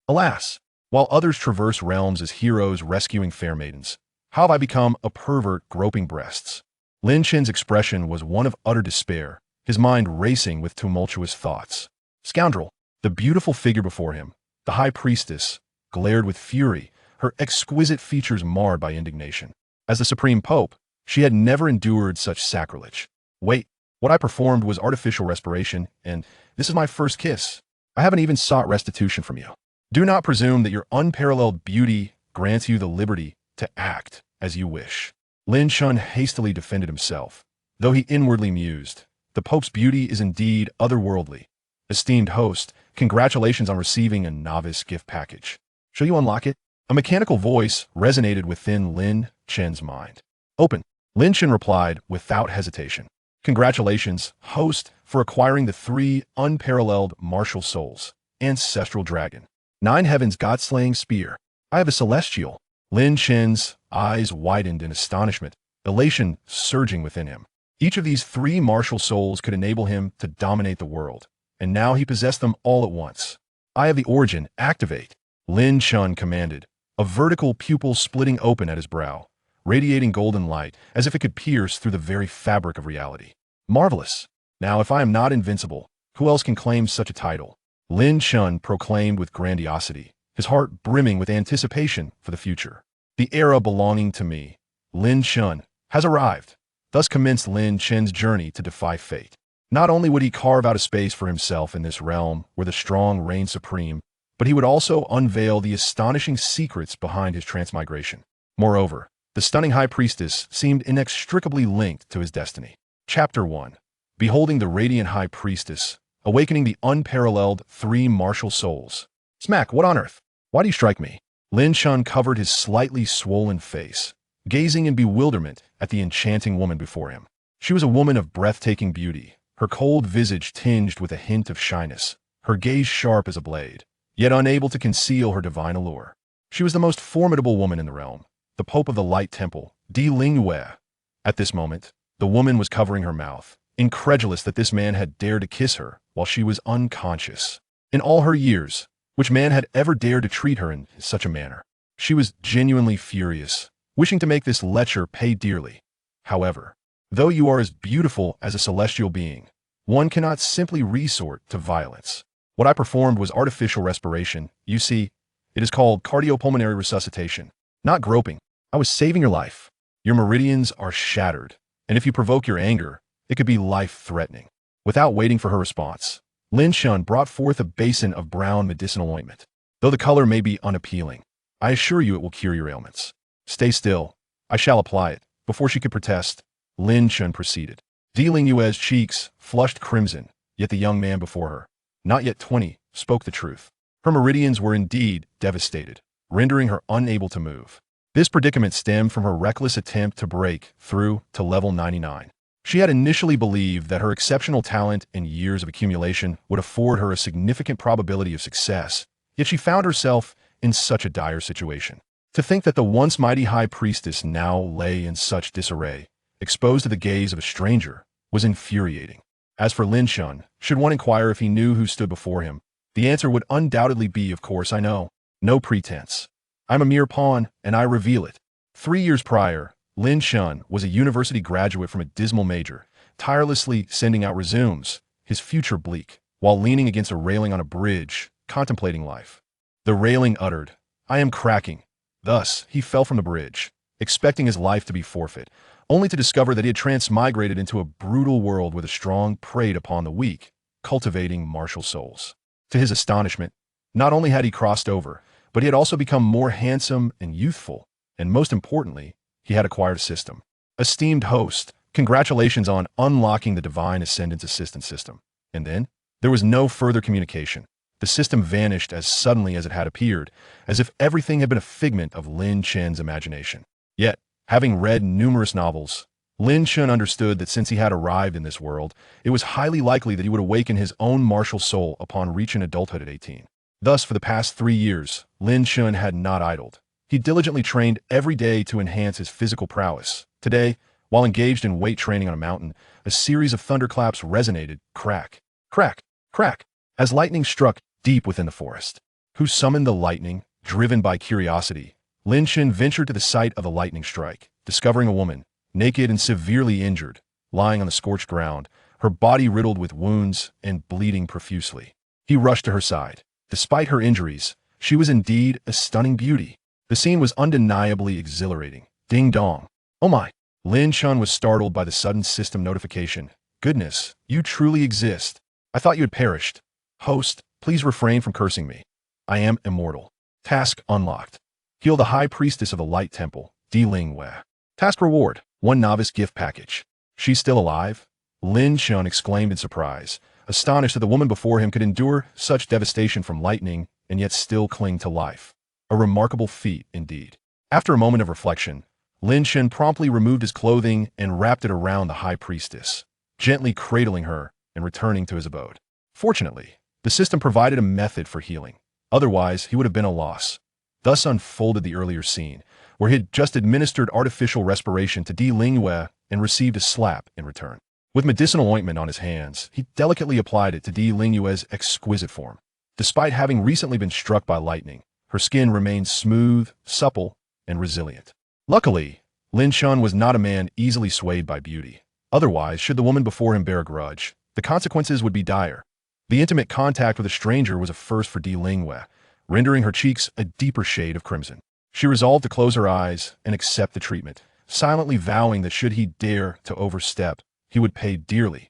Alas, while others traverse realms as heroes rescuing fair maidens, how have I become a pervert groping breasts? Lin Chen's expression was one of utter despair, his mind racing with tumultuous thoughts. Scoundrel! The beautiful figure before him, the high priestess, glared with fury, her exquisite features marred by indignation. As the supreme pope, she had never endured such sacrilege. Wait, what I performed was artificial respiration, and this is my first kiss. I haven't even sought restitution from you. Do not presume that your unparalleled beauty grants you the liberty to act as you wish. Lin Chen hastily defended himself, though he inwardly mused, the Pope's beauty is indeed otherworldly. Esteemed host, congratulations on receiving a novice gift package. Shall you unlock it? A mechanical voice resonated within Lin Chen's mind. Open. Lin Chen replied without hesitation. Congratulations, host, for acquiring the 3 unparalleled martial souls. Ancestral Dragon. 9 Heavens God-slaying Spear. I have a celestial. Lin Chen's eyes widened in astonishment, elation surging within him. Each of these 3 martial souls could enable him to dominate the world, and now he possessed them all at once. Eye of the Origin, activate. Lin Chen commanded, a vertical pupil splitting open at his brow, radiating golden light as if it could pierce through the very fabric of reality. Marvelous! Now if I am not invincible, who else can claim such a title? Lin Chen proclaimed with grandiosity, his heart brimming with anticipation for the future. The era belonging to me, Lin Chen, has arrived. Thus commenced Lin Chen's journey to defy fate. Not only would he carve out a space for himself in this realm where the strong reign supreme, but he would also unveil the astonishing secrets behind his transmigration. Moreover, the stunning high priestess seemed inextricably linked to his destiny. Chapter 1. Beholding the radiant high priestess, awakening the unparalleled 3 martial souls. Smack, what on earth? Why do you strike me? Lin Chen covered his slightly swollen face, gazing in bewilderment at the enchanting woman before him. She was a woman of breathtaking beauty, her cold visage tinged with a hint of shyness, her gaze sharp as a blade, yet unable to conceal her divine allure. She was the most formidable woman in the realm, the Pope of the Light Temple, Di Lingyue. At this moment, the woman was covering her mouth, incredulous that this man had dared to kiss her while she was unconscious. In all her years, which man had ever dared to treat her in such a manner? She was genuinely furious, wishing to make this lecher pay dearly. However, though you are as beautiful as a celestial being, one cannot simply resort to violence. What I performed was artificial respiration. You see, it is called cardiopulmonary resuscitation, not groping. I was saving your life. Your meridians are shattered, and if you provoke your anger, it could be life-threatening. Without waiting for her response, Lin Chen brought forth a basin of brown medicinal ointment. Though the color may be unappealing, I assure you it will cure your ailments. Stay still. I shall apply it. Before she could protest, Lin Chen proceeded. Di Lingyue's cheeks flushed crimson, yet the young man before her, not yet 20, spoke the truth. Her meridians were indeed devastated, rendering her unable to move. This predicament stemmed from her reckless attempt to break through to level 99. She had initially believed that her exceptional talent and years of accumulation would afford her a significant probability of success, yet she found herself in such a dire situation. To think that the once mighty high priestess now lay in such disarray, exposed to the gaze of a stranger, was infuriating. As for Lin Chen, should one inquire if he knew who stood before him, the answer would undoubtedly be, of course I know. No pretense. I'm a mere pawn, and I reveal it. 3 years prior, Lin Chen was a university graduate from a dismal major, tirelessly sending out resumes, his future bleak, while leaning against a railing on a bridge, contemplating life. The railing uttered, "I am cracking." Thus, he fell from the bridge, expecting his life to be forfeit, only to discover that he had transmigrated into a brutal world where the strong preyed upon the weak, cultivating martial souls. To his astonishment, not only had he crossed over, but he had also become more handsome and youthful, and most importantly, he had acquired a system. Esteemed host, congratulations on unlocking the Divine Ascendance Assistance System. And then, there was no further communication. The system vanished as suddenly as it had appeared, as if everything had been a figment of Lin Chen's imagination. Yet, having read numerous novels, Lin Chen understood that since he had arrived in this world, it was highly likely that he would awaken his own martial soul upon reaching adulthood at 18. Thus, for the past 3 years, Lin Chen had not idled. He diligently trained every day to enhance his physical prowess. Today, while engaged in weight training on a mountain, a series of thunderclaps resonated, crack, crack, crack, as lightning struck deep within the forest. who summoned the lightning, driven by curiosity. Lin Chen ventured to the site of the lightning strike, discovering a woman, naked and severely injured, lying on the scorched ground, her body riddled with wounds and bleeding profusely. He rushed to her side. Despite her injuries, she was indeed a stunning beauty. The scene was undeniably exhilarating. Ding dong. Oh my! Lin Chen was startled by the sudden system notification. Goodness, you truly exist. I thought you had perished. Host, please refrain from cursing me. I am immortal. Task unlocked. Heal the High Priestess of the Light Temple, Di Lingwei. Task reward, 1 novice gift package. She's still alive? Lin Chen exclaimed in surprise, astonished that the woman before him could endure such devastation from lightning and yet still cling to life. A remarkable feat, indeed. After a moment of reflection, Lin Chen promptly removed his clothing and wrapped it around the High Priestess, gently cradling her and returning to his abode. Fortunately, the system provided a method for healing. Otherwise, he would have been a loss. Thus unfolded the earlier scene, where he had just administered artificial respiration to Di Lingwei and received a slap in return. With medicinal ointment on his hands, he delicately applied it to Di Lingwei's exquisite form. Despite having recently been struck by lightning, her skin remained smooth, supple, and resilient. Luckily, Lin Chen was not a man easily swayed by beauty. Otherwise, should the woman before him bear a grudge, the consequences would be dire. The intimate contact with a stranger was a first for Di Lingwei, rendering her cheeks a deeper shade of crimson. She resolved to close her eyes and accept the treatment, silently vowing that should he dare to overstep, he would pay dearly.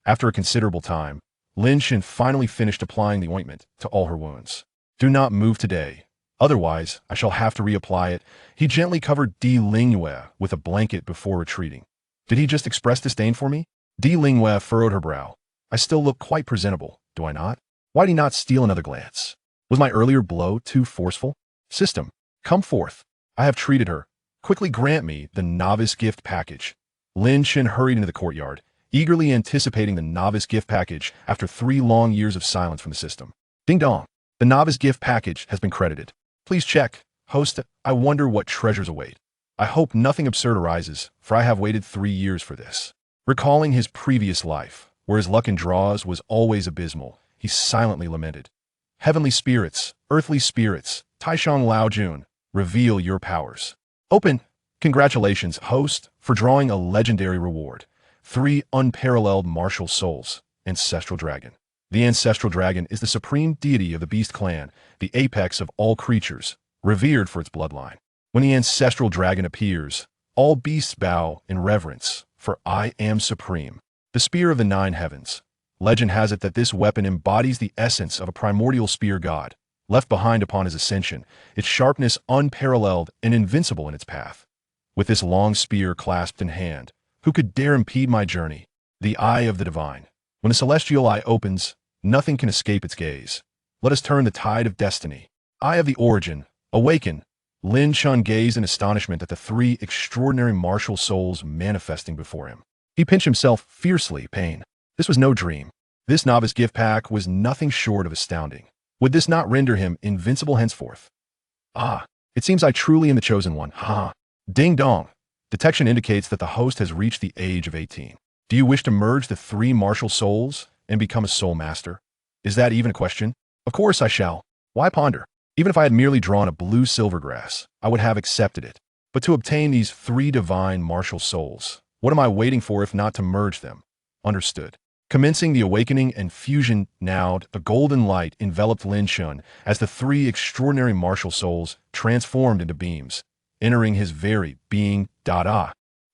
After a considerable time, Lin Chen finally finished applying the ointment to all her wounds. Do not move today. Otherwise, I shall have to reapply it. He gently covered Di Lingwei with a blanket before retreating. Did he just express disdain for me? Di Lingwei furrowed her brow. I still look quite presentable, do I not? Why did he not steal another glance? Was my earlier blow too forceful? System, come forth. I have treated her. Quickly grant me the novice gift package. Lin Chen hurried into the courtyard, eagerly anticipating the novice gift package after 3 long years of silence from the system. Ding dong. The novice gift package has been credited. Please check. Host, I wonder what treasures await. I hope nothing absurd arises, for I have waited 3 years for this. Recalling his previous life, where his luck in draws was always abysmal, he silently lamented. Heavenly spirits, earthly spirits, Taishang Laojun, reveal your powers. Open. Congratulations, host, for drawing a legendary reward. 3 unparalleled martial souls. Ancestral Dragon. The Ancestral Dragon is the supreme deity of the Beast Clan, the apex of all creatures, revered for its bloodline. When the Ancestral Dragon appears, all beasts bow in reverence, for I am supreme. The Spear of the 9 Heavens. Legend has it that this weapon embodies the essence of a primordial spear god, left behind upon his ascension, its sharpness unparalleled and invincible in its path. With this long spear clasped in hand, who could dare impede my journey? The eye of the divine. When a celestial eye opens, nothing can escape its gaze. Let us turn the tide of destiny. Eye of the origin, awaken. Lin Chen gazed in astonishment at the 3 extraordinary martial souls manifesting before him. He pinched himself fiercely, pain. This was no dream. This novice gift pack was nothing short of astounding. Would this not render him invincible henceforth? Ah, it seems I truly am the chosen one. Ha! Ding dong. Detection indicates that the host has reached the age of 18. Do you wish to merge the 3 martial souls and become a soul master? Is that even a question? Of course I shall. Why ponder? Even if I had merely drawn a blue silvergrass, I would have accepted it. But to obtain these 3 divine martial souls, what am I waiting for if not to merge them? Understood. Commencing the awakening and fusion now, a golden light enveloped Lin Chen as the 3 extraordinary martial souls transformed into beams, entering his very being.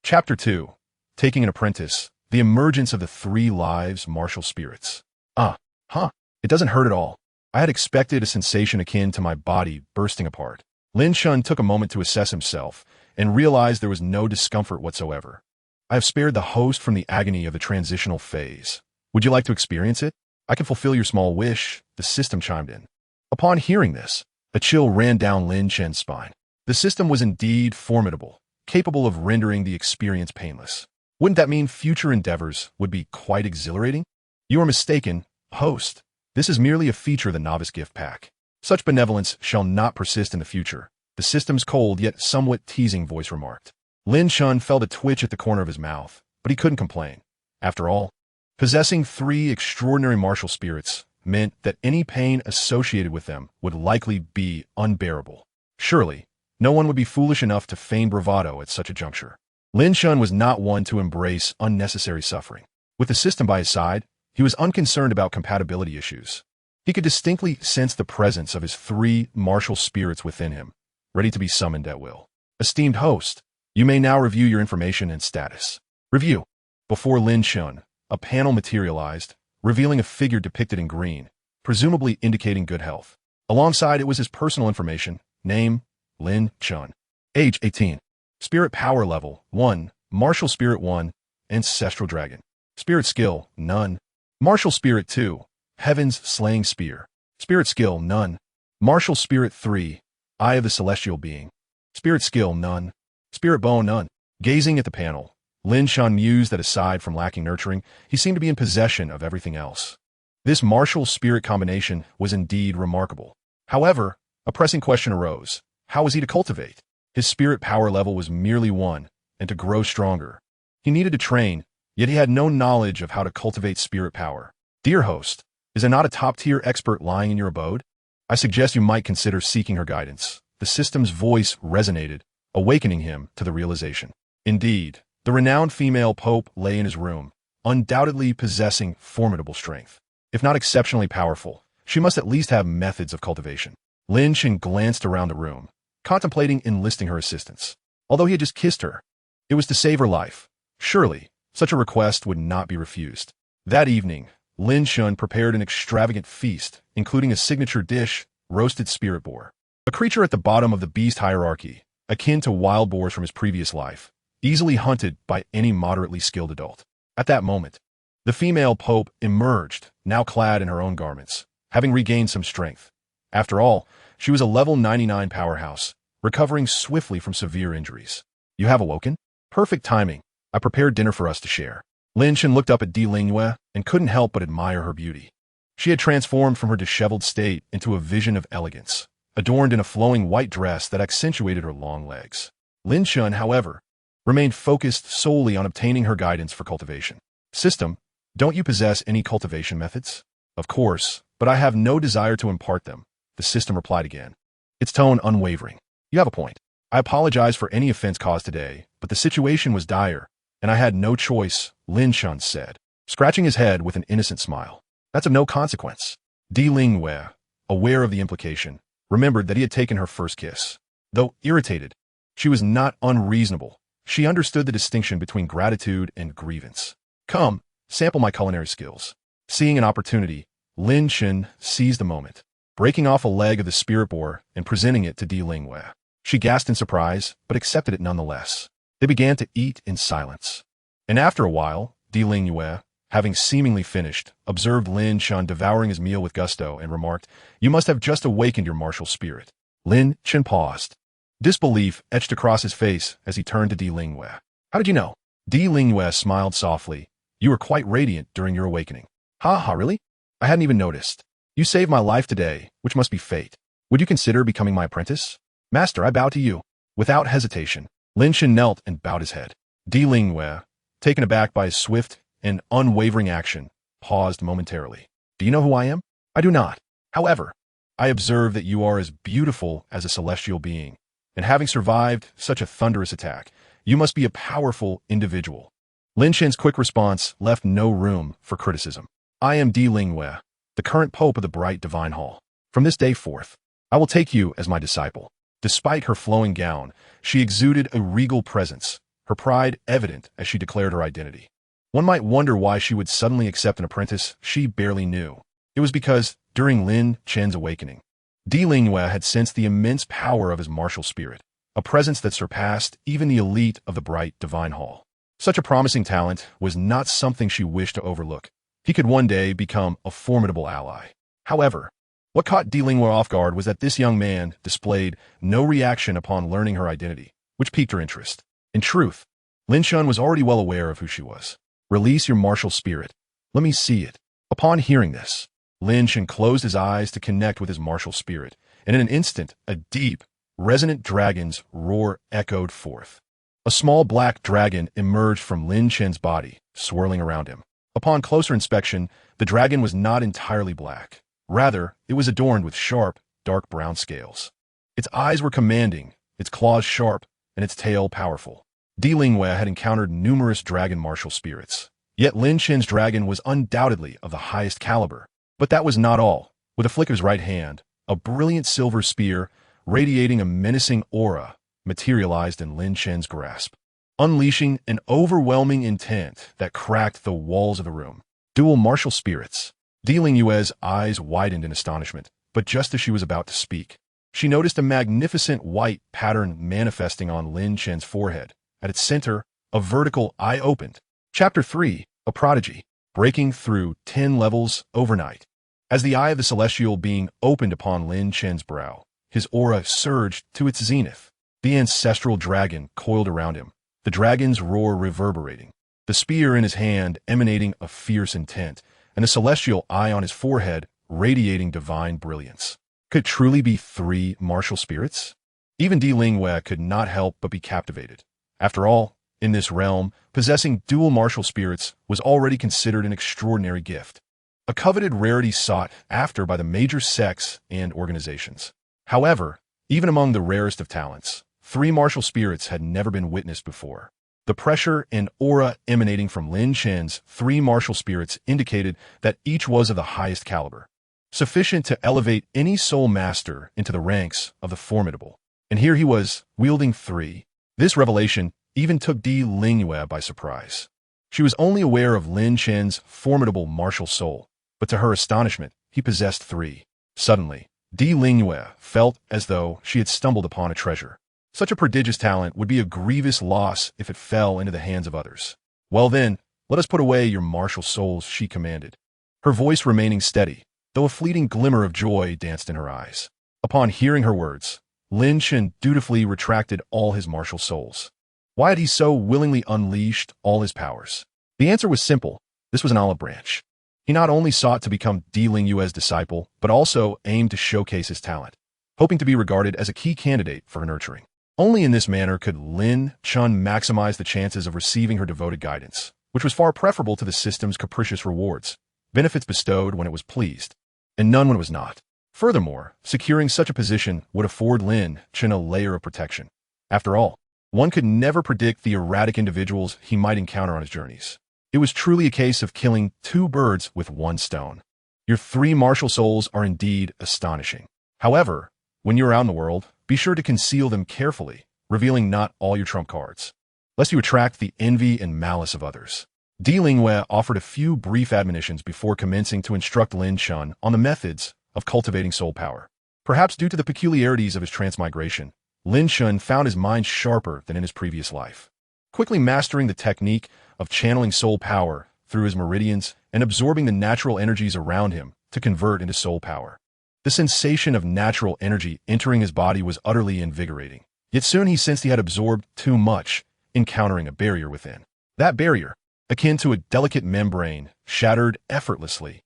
Chapter 2. Taking an Apprentice. The emergence of the 3 lives martial spirits. It doesn't hurt at all. I had expected a sensation akin to my body bursting apart. Lin Chen took a moment to assess himself and realized there was no discomfort whatsoever. I have spared the host from the agony of the transitional phase. Would you like to experience it? I can fulfill your small wish, the system chimed in. Upon hearing this, a chill ran down Lin Chen's spine. The system was indeed formidable, capable of rendering the experience painless. Wouldn't that mean future endeavors would be quite exhilarating? You are mistaken, host. This is merely a feature of the novice gift pack. Such benevolence shall not persist in the future, the system's cold yet somewhat teasing voice remarked. Lin Chen felt a twitch at the corner of his mouth, but he couldn't complain. After all, possessing 3 extraordinary martial spirits meant that any pain associated with them would likely be unbearable. Surely, no one would be foolish enough to feign bravado at such a juncture. Lin Chen was not one to embrace unnecessary suffering. With the system by his side, he was unconcerned about compatibility issues. He could distinctly sense the presence of his three martial spirits within him, ready to be summoned at will. Esteemed host, you may now review your information and status. Review. Before Lin Chen, a panel materialized, revealing a figure depicted in green, presumably indicating good health. Alongside it was his personal information, name, Lin Chen. Age 18. Spirit power level, 1. Martial spirit 1. Ancestral dragon. Spirit skill, none. Martial spirit 2. Heaven's slaying spear. Spirit skill, none. Martial spirit 3. Eye of the celestial being. Spirit skill, none. Spirit bone, none. Gazing at the panel, Lin Chen mused that aside from lacking nurturing, he seemed to be in possession of everything else. This martial spirit combination was indeed remarkable. However, a pressing question arose. How was he to cultivate? His spirit power level was merely 1, and to grow stronger, he needed to train, yet he had no knowledge of how to cultivate spirit power. Dear host, is there not a top-tier expert lying in your abode? I suggest you might consider seeking her guidance. The system's voice resonated, awakening him to the realization. Indeed, the renowned female pope lay in his room, undoubtedly possessing formidable strength. If not exceptionally powerful, she must at least have methods of cultivation. Lin Chen glanced around the room, contemplating enlisting her assistance. Although he had just kissed her, it was to save her life. Surely, such a request would not be refused. That evening, Lin Chen prepared an extravagant feast, including a signature dish, roasted spirit boar. A creature at the bottom of the beast hierarchy, akin to wild boars from his previous life, easily hunted by any moderately skilled adult. At that moment, the female pope emerged, now clad in her own garments, having regained some strength. After all, she was a level 99 powerhouse, recovering swiftly from severe injuries. You have awoken? Perfect timing. I prepared dinner for us to share. Lin Chen looked up at Douluo and couldn't help but admire her beauty. She had transformed from her disheveled state into a vision of elegance, adorned in a flowing white dress that accentuated her long legs. Lin Chen, however, remained focused solely on obtaining her guidance for cultivation. System, don't you possess any cultivation methods? Of course, but I have no desire to impart them, the system replied again, its tone unwavering. You have a point. I apologize for any offense caused today, but the situation was dire, and I had no choice, Lin Chen said, scratching his head with an innocent smile. That's of no consequence. Douluo, aware of the implication, remembered that he had taken her first kiss. Though irritated, she was not unreasonable. She understood the distinction between gratitude and grievance. Come, sample my culinary skills. Seeing an opportunity, Lin Chen seized the moment, breaking off a leg of the spirit boar and presenting it to Douluo. She gasped in surprise, but accepted it nonetheless. They began to eat in silence. And after a while, Douluo, having seemingly finished, observed Lin Chen devouring his meal with gusto and remarked, "You must have just awakened your martial spirit." Lin Chen paused. Disbelief etched across his face as he turned to Douluo. How did you know? Douluo smiled softly. You were quite radiant during your awakening. Ha, really? I hadn't even noticed. You saved my life today, which must be fate. Would you consider becoming my apprentice? Master, I bow to you. Without hesitation, Lin Chen knelt and bowed his head. Douluo, taken aback by his swift and unwavering action, paused momentarily. Do you know who I am? I do not. However, I observe that you are as beautiful as a celestial being, and having survived such a thunderous attack, you must be a powerful individual. Lin Chen's quick response left no room for criticism. I am Douluo, the current pope of the bright divine hall. From this day forth, I will take you as my disciple. Despite her flowing gown, she exuded a regal presence, her pride evident as she declared her identity. One might wonder why she would suddenly accept an apprentice she barely knew. It was because, during Lin Chen's awakening, Douluo had sensed the immense power of his martial spirit, a presence that surpassed even the elite of the bright divine hall. Such a promising talent was not something she wished to overlook. He could one day become a formidable ally. However, what caught Douluo off guard was that this young man displayed no reaction upon learning her identity, which piqued her interest. In truth, Lin Chen was already well aware of who she was. Release your martial spirit. Let me see it. Upon hearing this, Lin Chen closed his eyes to connect with his martial spirit, and in an instant, a deep, resonant dragon's roar echoed forth. A small black dragon emerged from Lin Chen's body, swirling around him. Upon closer inspection, the dragon was not entirely black. Rather, it was adorned with sharp, dark brown scales. Its eyes were commanding, its claws sharp, and its tail powerful. Douluo had encountered numerous dragon martial spirits. Yet Lin Chen's dragon was undoubtedly of the highest caliber. But that was not all. With a flick of his right hand, a brilliant silver spear, radiating a menacing aura, materialized in Lin Chen's grasp, unleashing an overwhelming intent that cracked the walls of the room. Dual martial spirits. Douluo's eyes widened in astonishment, but just as she was about to speak, she noticed a magnificent white pattern manifesting on Lin Chen's forehead. At its center, a vertical eye opened. Chapter 3, A Prodigy. Breaking through 10 levels overnight. As the eye of the celestial being opened upon Lin Chen's brow, his aura surged to its zenith. The ancestral dragon coiled around him, the dragon's roar reverberating, the spear in his hand emanating a fierce intent, and the celestial eye on his forehead radiating divine brilliance. Could it truly be 3 martial spirits? Even Douluo could not help but be captivated. After all, in this realm, possessing dual martial spirits was already considered an extraordinary gift, a coveted rarity sought after by the major sects and organizations. However, even among the rarest of talents, 3 martial spirits had never been witnessed before. The pressure and aura emanating from Lin Chen's 3 martial spirits indicated that each was of the highest caliber, sufficient to elevate any soul master into the ranks of the formidable. And here he was, wielding 3. This revelation even took Douluo by surprise. She was only aware of Lin Chen's formidable martial soul, but to her astonishment, he possessed 3. Suddenly, Douluo felt as though she had stumbled upon a treasure. Such a prodigious talent would be a grievous loss if it fell into the hands of others. Well then, let us put away your martial souls, she commanded, her voice remaining steady, though a fleeting glimmer of joy danced in her eyes. Upon hearing her words, Lin Chen dutifully retracted all his martial souls. Why had he so willingly unleashed all his powers? The answer was simple. This was an olive branch. He not only sought to become Douluo's disciple, but also aimed to showcase his talent, hoping to be regarded as a key candidate for her nurturing. Only in this manner could Lin Chen maximize the chances of receiving her devoted guidance, which was far preferable to the system's capricious rewards, benefits bestowed when it was pleased, and none when it was not. Furthermore, securing such a position would afford Lin Chen a layer of protection. After all, one could never predict the erratic individuals he might encounter on his journeys. It was truly a case of killing 2 birds with 1 stone. Your 3 martial souls are indeed astonishing. However, when you're out in the world, be sure to conceal them carefully, revealing not all your trump cards, lest you attract the envy and malice of others. Douluo offered a few brief admonitions before commencing to instruct Lin Chen on the methods of cultivating soul power. Perhaps due to the peculiarities of his transmigration, Lin Chen found his mind sharper than in his previous life, quickly mastering the technique of channeling soul power through his meridians and absorbing the natural energies around him to convert into soul power. The sensation of natural energy entering his body was utterly invigorating, yet soon he sensed he had absorbed too much, encountering a barrier within. That barrier, akin to a delicate membrane, shattered effortlessly.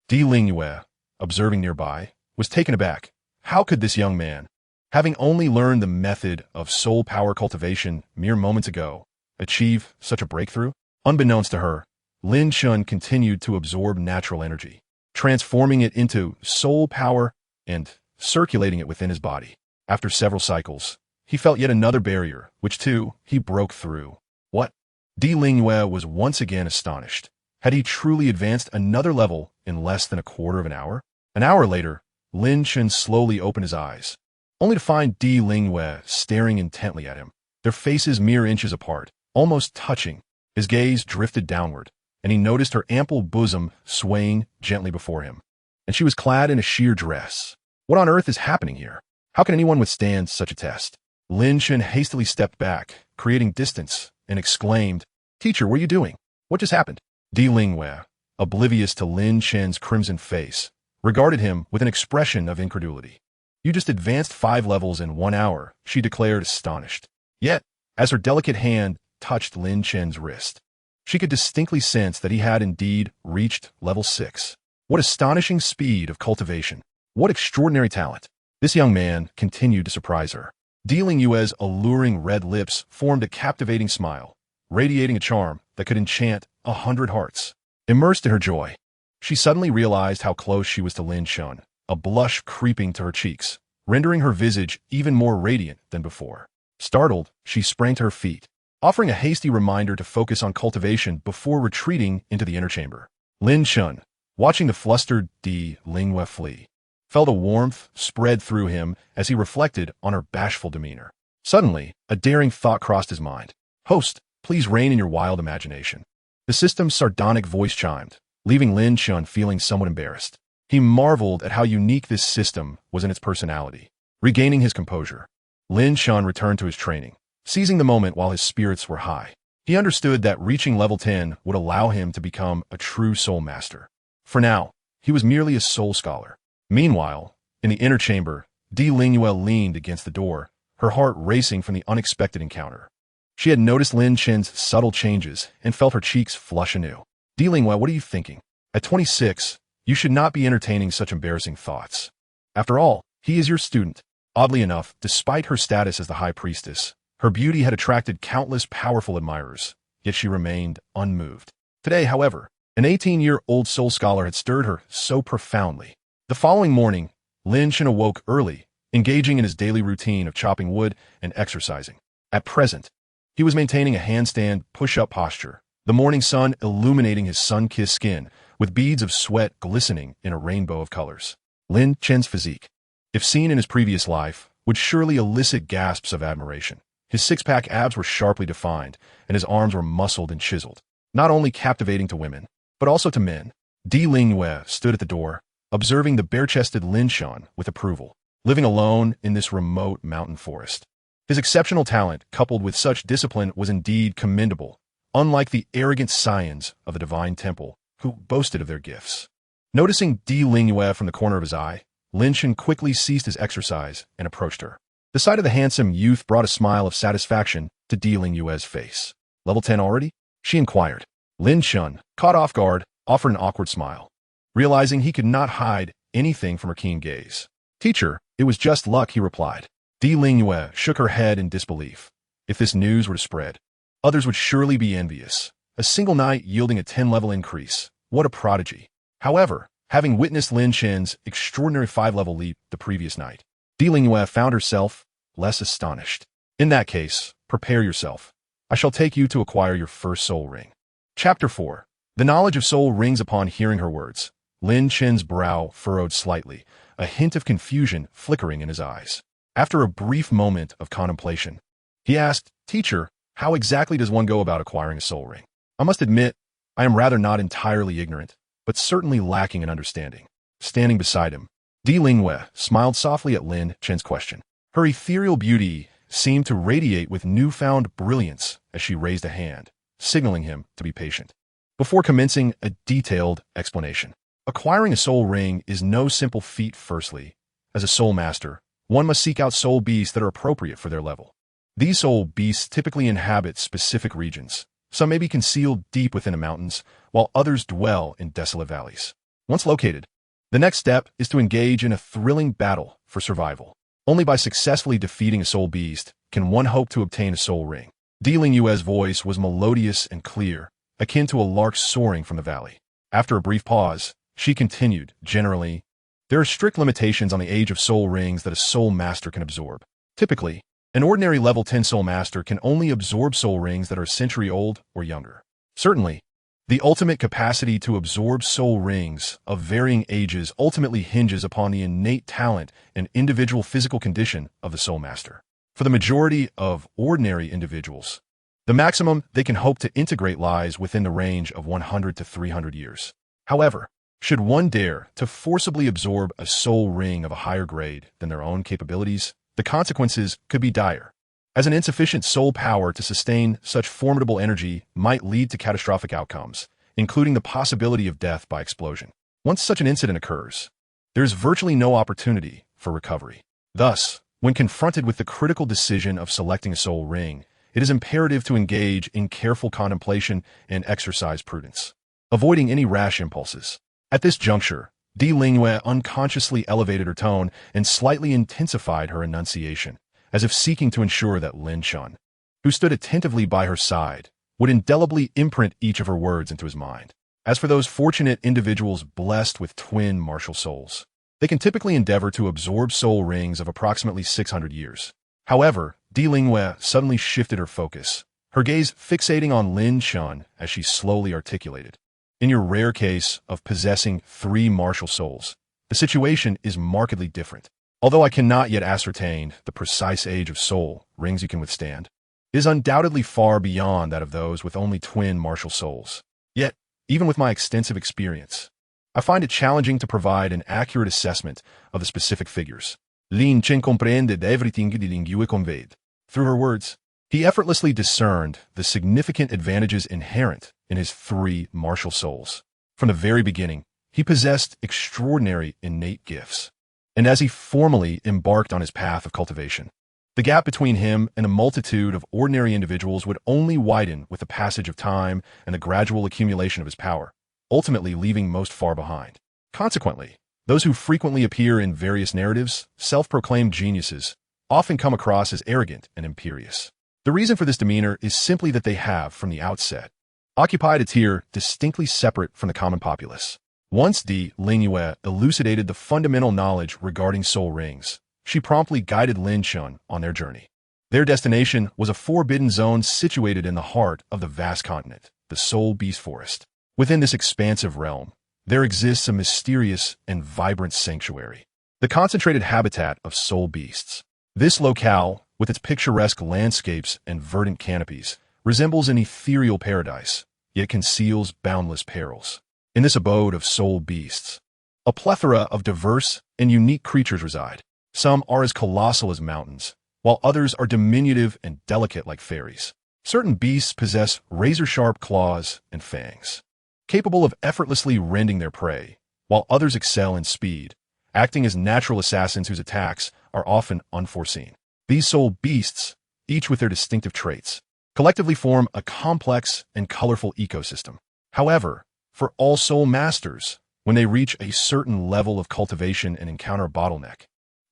Douluo, observing nearby, was taken aback. How could this young man, having only learned the method of soul power cultivation mere moments ago, achieve such a breakthrough? Unbeknownst to her, Lin Chen continued to absorb natural energy, transforming it into soul power and circulating it within his body. After several cycles, he felt yet another barrier, which too he broke through. What? Douluo was once again astonished. Had he truly advanced another level in less than a quarter of an hour? An hour later, Lin Chen slowly opened his eyes, only to find Douluo staring intently at him, their faces mere inches apart, almost touching. His gaze drifted downward, and he noticed her ample bosom swaying gently before him. And she was clad in a sheer dress. What on earth is happening here? How can anyone withstand such a test? Lin Chen hastily stepped back, creating distance, and exclaimed, "Teacher, what are you doing? What just happened?" Douluo, oblivious to Lin Chen's crimson face, regarded him with an expression of incredulity. "You just advanced 5 levels in 1 hour," she declared, astonished. Yet, as her delicate hand touched Lin Chen's wrist, she could distinctly sense that he had indeed reached level 6. What astonishing speed of cultivation! What extraordinary talent! This young man continued to surprise her. Douluo's alluring red lips formed a captivating smile, radiating a charm that could enchant 100 hearts. Immersed in her joy, she suddenly realized how close she was to Lin Chen, a blush creeping to her cheeks, rendering her visage even more radiant than before. Startled, she sprang to her feet, offering a hasty reminder to focus on cultivation before retreating into the inner chamber. Lin Chen, watching the flustered Douluo flee, felt a warmth spread through him as he reflected on her bashful demeanor. Suddenly, a daring thought crossed his mind. "Host, please rein in your wild imagination." The system's sardonic voice chimed, leaving Lin Chen feeling somewhat embarrassed. He marveled at how unique this system was in its personality. Regaining his composure, Lin Chen returned to his training, seizing the moment while his spirits were high. He understood that reaching level 10 would allow him to become a true soul master. For now, he was merely a soul scholar. Meanwhile, in the inner chamber, Douluo leaned against the door, her heart racing from the unexpected encounter. She had noticed Lin Chen's subtle changes and felt her cheeks flush anew. "Douluo, what are you thinking? At 26, you should not be entertaining such embarrassing thoughts. After all, he is your student." Oddly enough, despite her status as the High Priestess, her beauty had attracted countless powerful admirers, yet she remained unmoved. Today, however, an 18-year-old soul scholar had stirred her so profoundly. The following morning, Lin Chen awoke early, engaging in his daily routine of chopping wood and exercising. At present, he was maintaining a handstand push-up posture, the morning sun illuminating his sun-kissed skin, with beads of sweat glistening in a rainbow of colors. Lin Chen's physique, if seen in his previous life, would surely elicit gasps of admiration. His six-pack abs were sharply defined, and his arms were muscled and chiseled, not only captivating to women, but also to men. Douluo stood at the door, observing the bare-chested Lin Chen with approval, living alone in this remote mountain forest. His exceptional talent, coupled with such discipline, was indeed commendable, unlike the arrogant scions of the divine temple, who boasted of their gifts. Noticing Douluo from the corner of his eye, Lin Chen quickly ceased his exercise and approached her. The sight of the handsome youth brought a smile of satisfaction to Douluo's face. "Level 10 already?" she inquired. Lin Chen, caught off guard, offered an awkward smile, realizing he could not hide anything from her keen gaze. "Teacher, it was just luck," he replied. Douluo shook her head in disbelief. If this news were to spread, others would surely be envious. A single night yielding a 10-level increase. What a prodigy. However, having witnessed Lin Chen's extraordinary 5-level leap the previous night, Douluo found herself less astonished. "In that case, prepare yourself. I shall take you to acquire your first soul ring." Chapter 4. The knowledge of soul rings. Upon hearing her words, Lin Chen's brow furrowed slightly, a hint of confusion flickering in his eyes. After a brief moment of contemplation, he asked, "Teacher, how exactly does one go about acquiring a soul ring? I must admit, I am rather not entirely ignorant, but certainly lacking in understanding." Standing beside him, Douluo smiled softly at Lin Chen's question. Her ethereal beauty seemed to radiate with newfound brilliance as she raised a hand, signaling him to be patient. Before commencing a detailed explanation, acquiring a soul ring is no simple feat. Firstly, as a soul master, one must seek out soul beasts that are appropriate for their level. These soul beasts typically inhabit specific regions. Some may be concealed deep within the mountains, while others dwell in desolate valleys. Once located, the next step is to engage in a thrilling battle for survival. Only by successfully defeating a soul beast can one hope to obtain a soul ring. Douluo's voice was melodious and clear, akin to a lark soaring from the valley. After a brief pause, she continued, "Generally, there are strict limitations on the age of soul rings that a soul master can absorb. Typically, an ordinary level 10 soul master can only absorb soul rings that are a century old or younger. Certainly, the ultimate capacity to absorb soul rings of varying ages ultimately hinges upon the innate talent and individual physical condition of the soul master. For the majority of ordinary individuals, the maximum they can hope to integrate lies within the range of 100 to 300 years. However, should one dare to forcibly absorb a soul ring of a higher grade than their own capabilities, the consequences could be dire, as an insufficient soul power to sustain such formidable energy might lead to catastrophic outcomes, including the possibility of death by explosion. Once such an incident occurs, there is virtually no opportunity for recovery. Thus, when confronted with the critical decision of selecting a soul ring, it is imperative to engage in careful contemplation and exercise prudence, avoiding any rash impulses. At this juncture, Douluo unconsciously elevated her tone and slightly intensified her enunciation, as if seeking to ensure that Lin Chen, who stood attentively by her side, would indelibly imprint each of her words into his mind. As for those fortunate individuals blessed with twin martial souls, they can typically endeavor to absorb soul rings of approximately 600 years. However, Douluo suddenly shifted her focus, her gaze fixating on Lin Chen as she slowly articulated. In your rare case of possessing 3 martial souls, the situation is markedly different. Although I cannot yet ascertain the precise age of soul rings you can withstand, it is undoubtedly far beyond that of those with only twin martial souls. Yet, even with my extensive experience, I find it challenging to provide an accurate assessment of the specific figures. Lin Chen comprehended everything Douluo conveyed. Through her words, he effortlessly discerned the significant advantages inherent in his 3 martial souls. From the very beginning, he possessed extraordinary innate gifts. And as he formally embarked on his path of cultivation, the gap between him and a multitude of ordinary individuals would only widen with the passage of time and the gradual accumulation of his power, ultimately leaving most far behind. Consequently, those who frequently appear in various narratives, self-proclaimed geniuses, often come across as arrogant and imperious. The reason for this demeanor is simply that they have, from the outset, occupied a tier distinctly separate from the common populace. Once Douluo elucidated the fundamental knowledge regarding soul rings, she promptly guided Lin Chen on their journey. Their destination was a forbidden zone situated in the heart of the vast continent, the Soul Beast Forest. Within this expansive realm, there exists a mysterious and vibrant sanctuary, the concentrated habitat of soul beasts. This locale, with its picturesque landscapes and verdant canopies, resembles an ethereal paradise, yet conceals boundless perils. In this abode of soul beasts, a plethora of diverse and unique creatures reside. Some are as colossal as mountains, while others are diminutive and delicate like fairies. Certain beasts possess razor-sharp claws and fangs, capable of effortlessly rending their prey, while others excel in speed, acting as natural assassins whose attacks are often unforeseen. These soul beasts, each with their distinctive traits, collectively form a complex and colorful ecosystem. However, for all soul masters, when they reach a certain level of cultivation and encounter a bottleneck,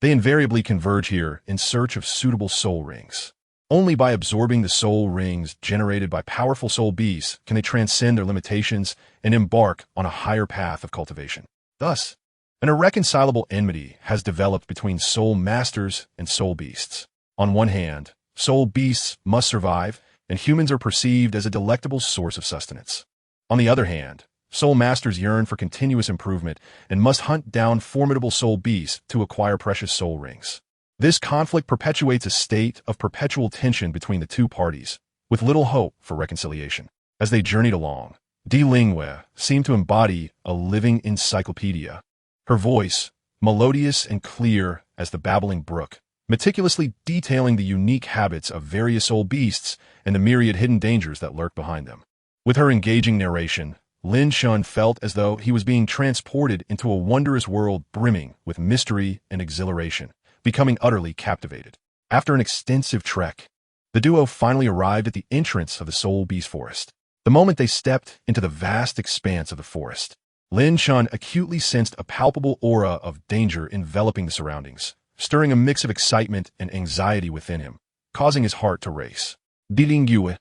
they invariably converge here in search of suitable soul rings. Only by absorbing the soul rings generated by powerful soul beasts can they transcend their limitations and embark on a higher path of cultivation. Thus, an irreconcilable enmity has developed between soul masters and soul beasts. On one hand, soul beasts must survive, and humans are perceived as a delectable source of sustenance. On the other hand, soul masters yearn for continuous improvement and must hunt down formidable soul beasts to acquire precious soul rings. This conflict perpetuates a state of perpetual tension between the two parties, with little hope for reconciliation. As they journeyed along, Douluo seemed to embody a living encyclopedia. Her voice, melodious and clear as the babbling brook, meticulously detailing the unique habits of various soul beasts and the myriad hidden dangers that lurk behind them. With her engaging narration, Lin Chen felt as though he was being transported into a wondrous world brimming with mystery and exhilaration, becoming utterly captivated. After an extensive trek, the duo finally arrived at the entrance of the Soul Beast Forest. The moment they stepped into the vast expanse of the forest, Lin Chen acutely sensed a palpable aura of danger enveloping the surroundings, stirring a mix of excitement and anxiety within him, causing his heart to race. Douluo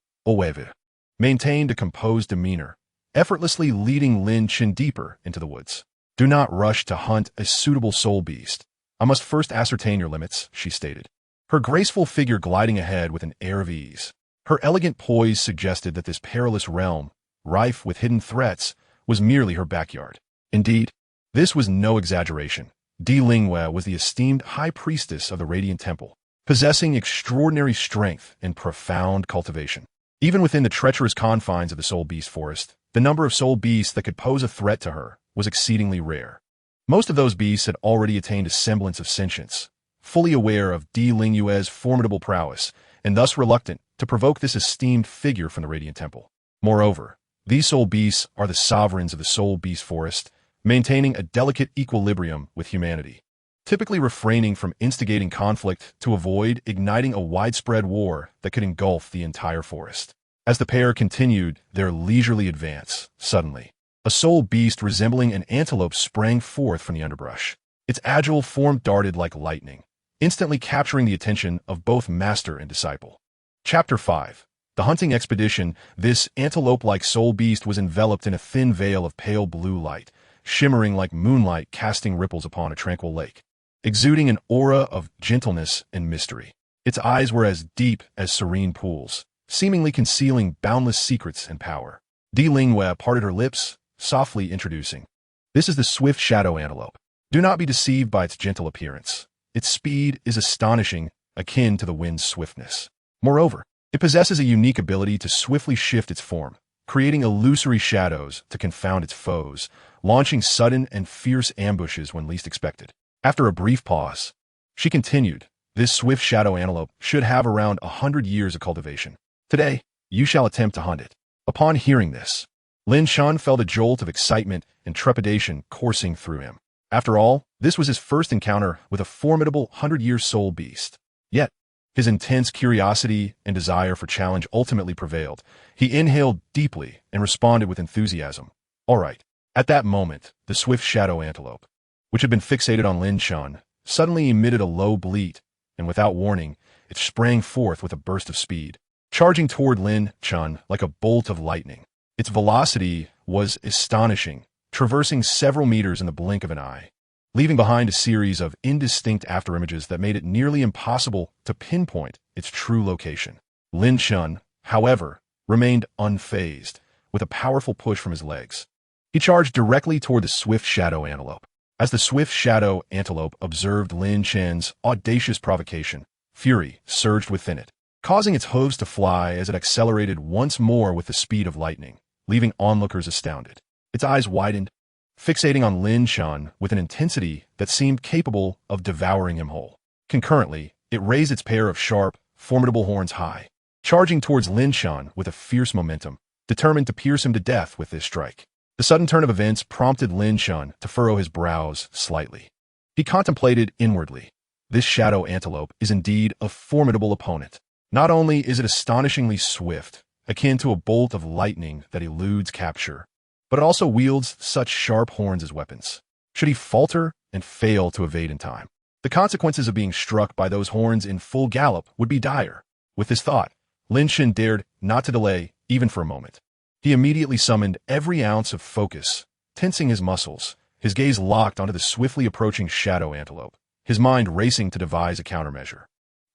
maintained a composed demeanor, effortlessly leading Lin Chen deeper into the woods. Do not rush to hunt a suitable soul beast. I must first ascertain your limits, she stated, her graceful figure gliding ahead with an air of ease. Her elegant poise suggested that this perilous realm, rife with hidden threats, was merely her backyard. Indeed, this was no exaggeration. Douluo was the esteemed high priestess of the Radiant Temple, possessing extraordinary strength and profound cultivation. Even within the treacherous confines of the Soul Beast Forest, the number of soul beasts that could pose a threat to her was exceedingly rare. Most of those beasts had already attained a semblance of sentience, fully aware of Douluo's formidable prowess, and thus reluctant to provoke this esteemed figure from the Radiant Temple. Moreover, these soul beasts are the sovereigns of the Soul Beast Forest, maintaining a delicate equilibrium with humanity, typically refraining from instigating conflict to avoid igniting a widespread war that could engulf the entire forest. As the pair continued their leisurely advance, suddenly, a soul beast resembling an antelope sprang forth from the underbrush. Its agile form darted like lightning, instantly capturing the attention of both master and disciple. Chapter 5. The hunting expedition, this antelope-like soul beast was enveloped in a thin veil of pale blue light, shimmering like moonlight casting ripples upon a tranquil lake, exuding an aura of gentleness and mystery. Its eyes were as deep as serene pools, seemingly concealing boundless secrets and power. Douluo parted her lips, softly introducing. This is the swift shadow antelope. Do not be deceived by its gentle appearance. Its speed is astonishing, akin to the wind's swiftness. Moreover, it possesses a unique ability to swiftly shift its form, creating illusory shadows to confound its foes, launching sudden and fierce ambushes when least expected. After a brief pause, she continued, this swift shadow antelope should have around 100 years of cultivation. Today, you shall attempt to hunt it. Upon hearing this, Lin Chen felt a jolt of excitement and trepidation coursing through him. After all, this was his first encounter with a formidable 100-year soul beast. Yet, his intense curiosity and desire for challenge ultimately prevailed. He inhaled deeply and responded with enthusiasm. All right. At that moment, the swift shadow antelope, which had been fixated on Lin Chen, suddenly emitted a low bleat, and without warning, it sprang forth with a burst of speed, charging toward Lin Chen like a bolt of lightning. Its velocity was astonishing, traversing several meters in the blink of an eye, leaving behind a series of indistinct afterimages that made it nearly impossible to pinpoint its true location. Lin Chen, however, remained unfazed, with a powerful push from his legs. He charged directly toward the swift shadow antelope. As the swift shadow antelope observed Lin Chen's audacious provocation, fury surged within it, causing its hooves to fly as it accelerated once more with the speed of lightning, leaving onlookers astounded. Its eyes widened, fixating on Lin Chen with an intensity that seemed capable of devouring him whole. Concurrently, it raised its pair of sharp, formidable horns high, charging towards Lin Chen with a fierce momentum, determined to pierce him to death with this strike. The sudden turn of events prompted Lin Chen to furrow his brows slightly. He contemplated inwardly. This shadow antelope is indeed a formidable opponent. Not only is it astonishingly swift, akin to a bolt of lightning that eludes capture, but it also wields such sharp horns as weapons. Should he falter and fail to evade in time, the consequences of being struck by those horns in full gallop would be dire. With this thought, Lin Chen dared not to delay even for a moment. He immediately summoned every ounce of focus, tensing his muscles, his gaze locked onto the swiftly approaching shadow antelope, his mind racing to devise a countermeasure.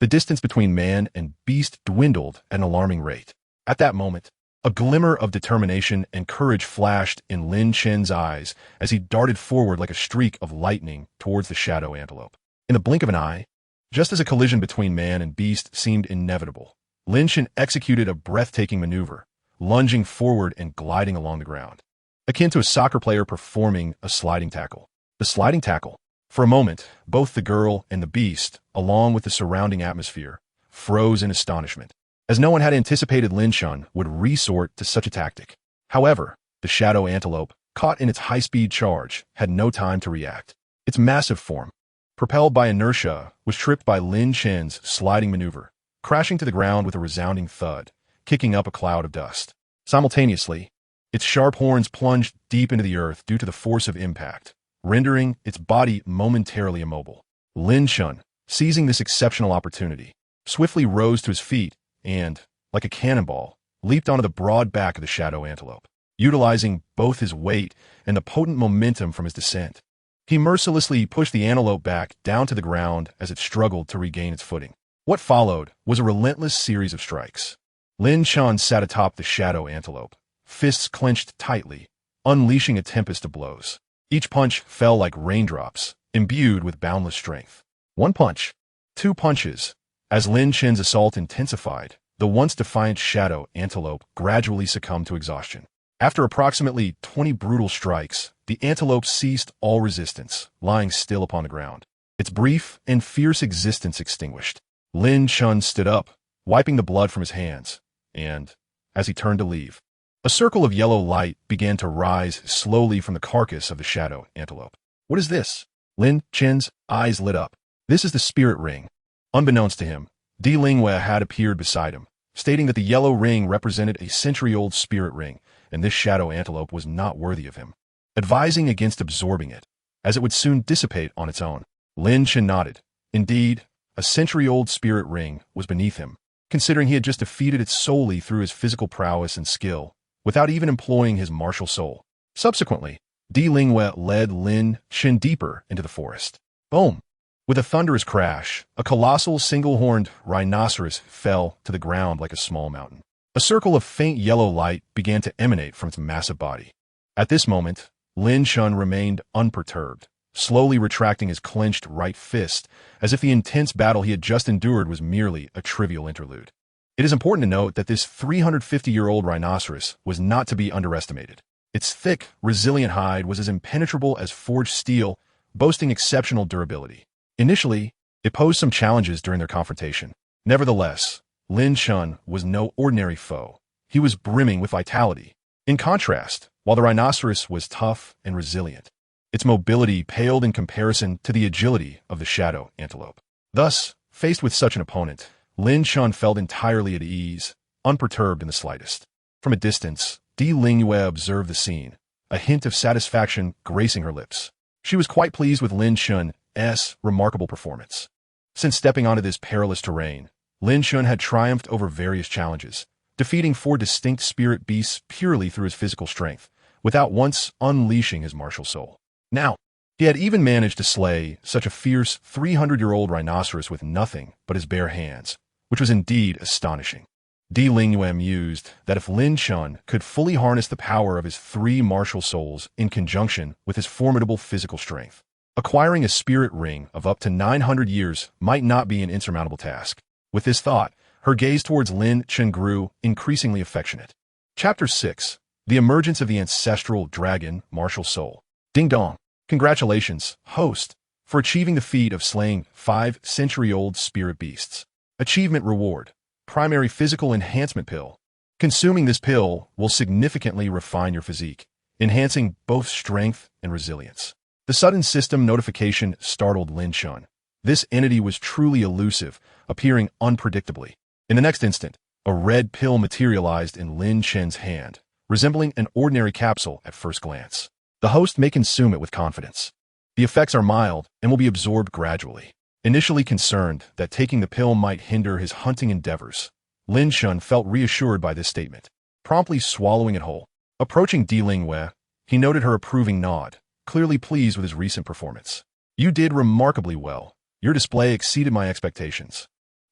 The distance between man and beast dwindled at an alarming rate. At that moment, a glimmer of determination and courage flashed in Lin Chen's eyes as he darted forward like a streak of lightning towards the shadow antelope. In the blink of an eye, just as a collision between man and beast seemed inevitable, Lin Chen executed a breathtaking maneuver, lunging forward and gliding along the ground, akin to a soccer player performing a sliding tackle. The sliding tackle. For a moment, both the girl and the beast, along with the surrounding atmosphere, froze in astonishment, as no one had anticipated Lin Chen would resort to such a tactic. However, the shadow antelope, caught in its high-speed charge, had no time to react. Its massive form, propelled by inertia, was tripped by Lin Chen's sliding maneuver, crashing to the ground with a resounding thud, kicking up a cloud of dust. Simultaneously, its sharp horns plunged deep into the earth due to the force of impact, rendering its body momentarily immobile. Lin Chen, seizing this exceptional opportunity, swiftly rose to his feet and, like a cannonball, leaped onto the broad back of the shadow antelope, utilizing both his weight and the potent momentum from his descent. He mercilessly pushed the antelope back down to the ground as it struggled to regain its footing. What followed was a relentless series of strikes. Lin Chen sat atop the shadow antelope, fists clenched tightly, unleashing a tempest of blows. Each punch fell like raindrops, imbued with boundless strength. One punch, two punches. As Lin Chen's assault intensified, the once defiant shadow antelope gradually succumbed to exhaustion. After approximately 20 brutal strikes, the antelope ceased all resistance, lying still upon the ground, its brief and fierce existence extinguished. Lin Chen stood up, wiping the blood from his hands, and, as he turned to leave, a circle of yellow light began to rise slowly from the carcass of the shadow antelope. What is this? Lin Chen's eyes lit up. This is the spirit ring. Unbeknownst to him, Douluo had appeared beside him, stating that the yellow ring represented a century-old spirit ring, and this shadow antelope was not worthy of him, advising against absorbing it, as it would soon dissipate on its own. Lin Chen nodded. Indeed, a century-old spirit ring was beneath him, considering he had just defeated it solely through his physical prowess and skill, without even employing his martial soul. Subsequently, Douluo led Lin Chen deeper into the forest. Boom! With a thunderous crash, a colossal single-horned rhinoceros fell to the ground like a small mountain. A circle of faint yellow light began to emanate from its massive body. At this moment, Lin Chen remained unperturbed, slowly retracting his clenched right fist, as if the intense battle he had just endured was merely a trivial interlude. It is important to note that this 350-year-old rhinoceros was not to be underestimated. Its thick, resilient hide was as impenetrable as forged steel, boasting exceptional durability. Initially, it posed some challenges during their confrontation. Nevertheless, Lin Chen was no ordinary foe. He was brimming with vitality. In contrast, while the rhinoceros was tough and resilient, its mobility paled in comparison to the agility of the shadow antelope. Thus, faced with such an opponent, Lin Chen felt entirely at ease, unperturbed in the slightest. From a distance, Douluo observed the scene, a hint of satisfaction gracing her lips. She was quite pleased with Lin Chen's remarkable performance. Since stepping onto this perilous terrain, Lin Chen had triumphed over various challenges, defeating 4 distinct spirit beasts purely through his physical strength, without once unleashing his martial soul. Now, he had even managed to slay such a fierce 300-year-old rhinoceros with nothing but his bare hands, which was indeed astonishing. Douluo mused that if Lin Chen could fully harness the power of his 3 martial souls in conjunction with his formidable physical strength, acquiring a spirit ring of up to 900 years might not be an insurmountable task. With this thought, her gaze towards Lin Chen grew increasingly affectionate. Chapter 6. The Emergence of the Ancestral Dragon Martial Soul. Ding dong. Congratulations, host, for achieving the feat of slaying 5-century-old spirit beasts. Achievement reward. Primary physical enhancement pill. Consuming this pill will significantly refine your physique, enhancing both strength and resilience. The sudden system notification startled Lin Chen. This entity was truly elusive, appearing unpredictably. In the next instant, a red pill materialized in Lin Chen's hand, resembling an ordinary capsule at first glance. The host may consume it with confidence. The effects are mild and will be absorbed gradually. Initially concerned that taking the pill might hinder his hunting endeavors, Lin Chen felt reassured by this statement, promptly swallowing it whole. Approaching Douluo, he noted her approving nod, clearly pleased with his recent performance. You did remarkably well. Your display exceeded my expectations.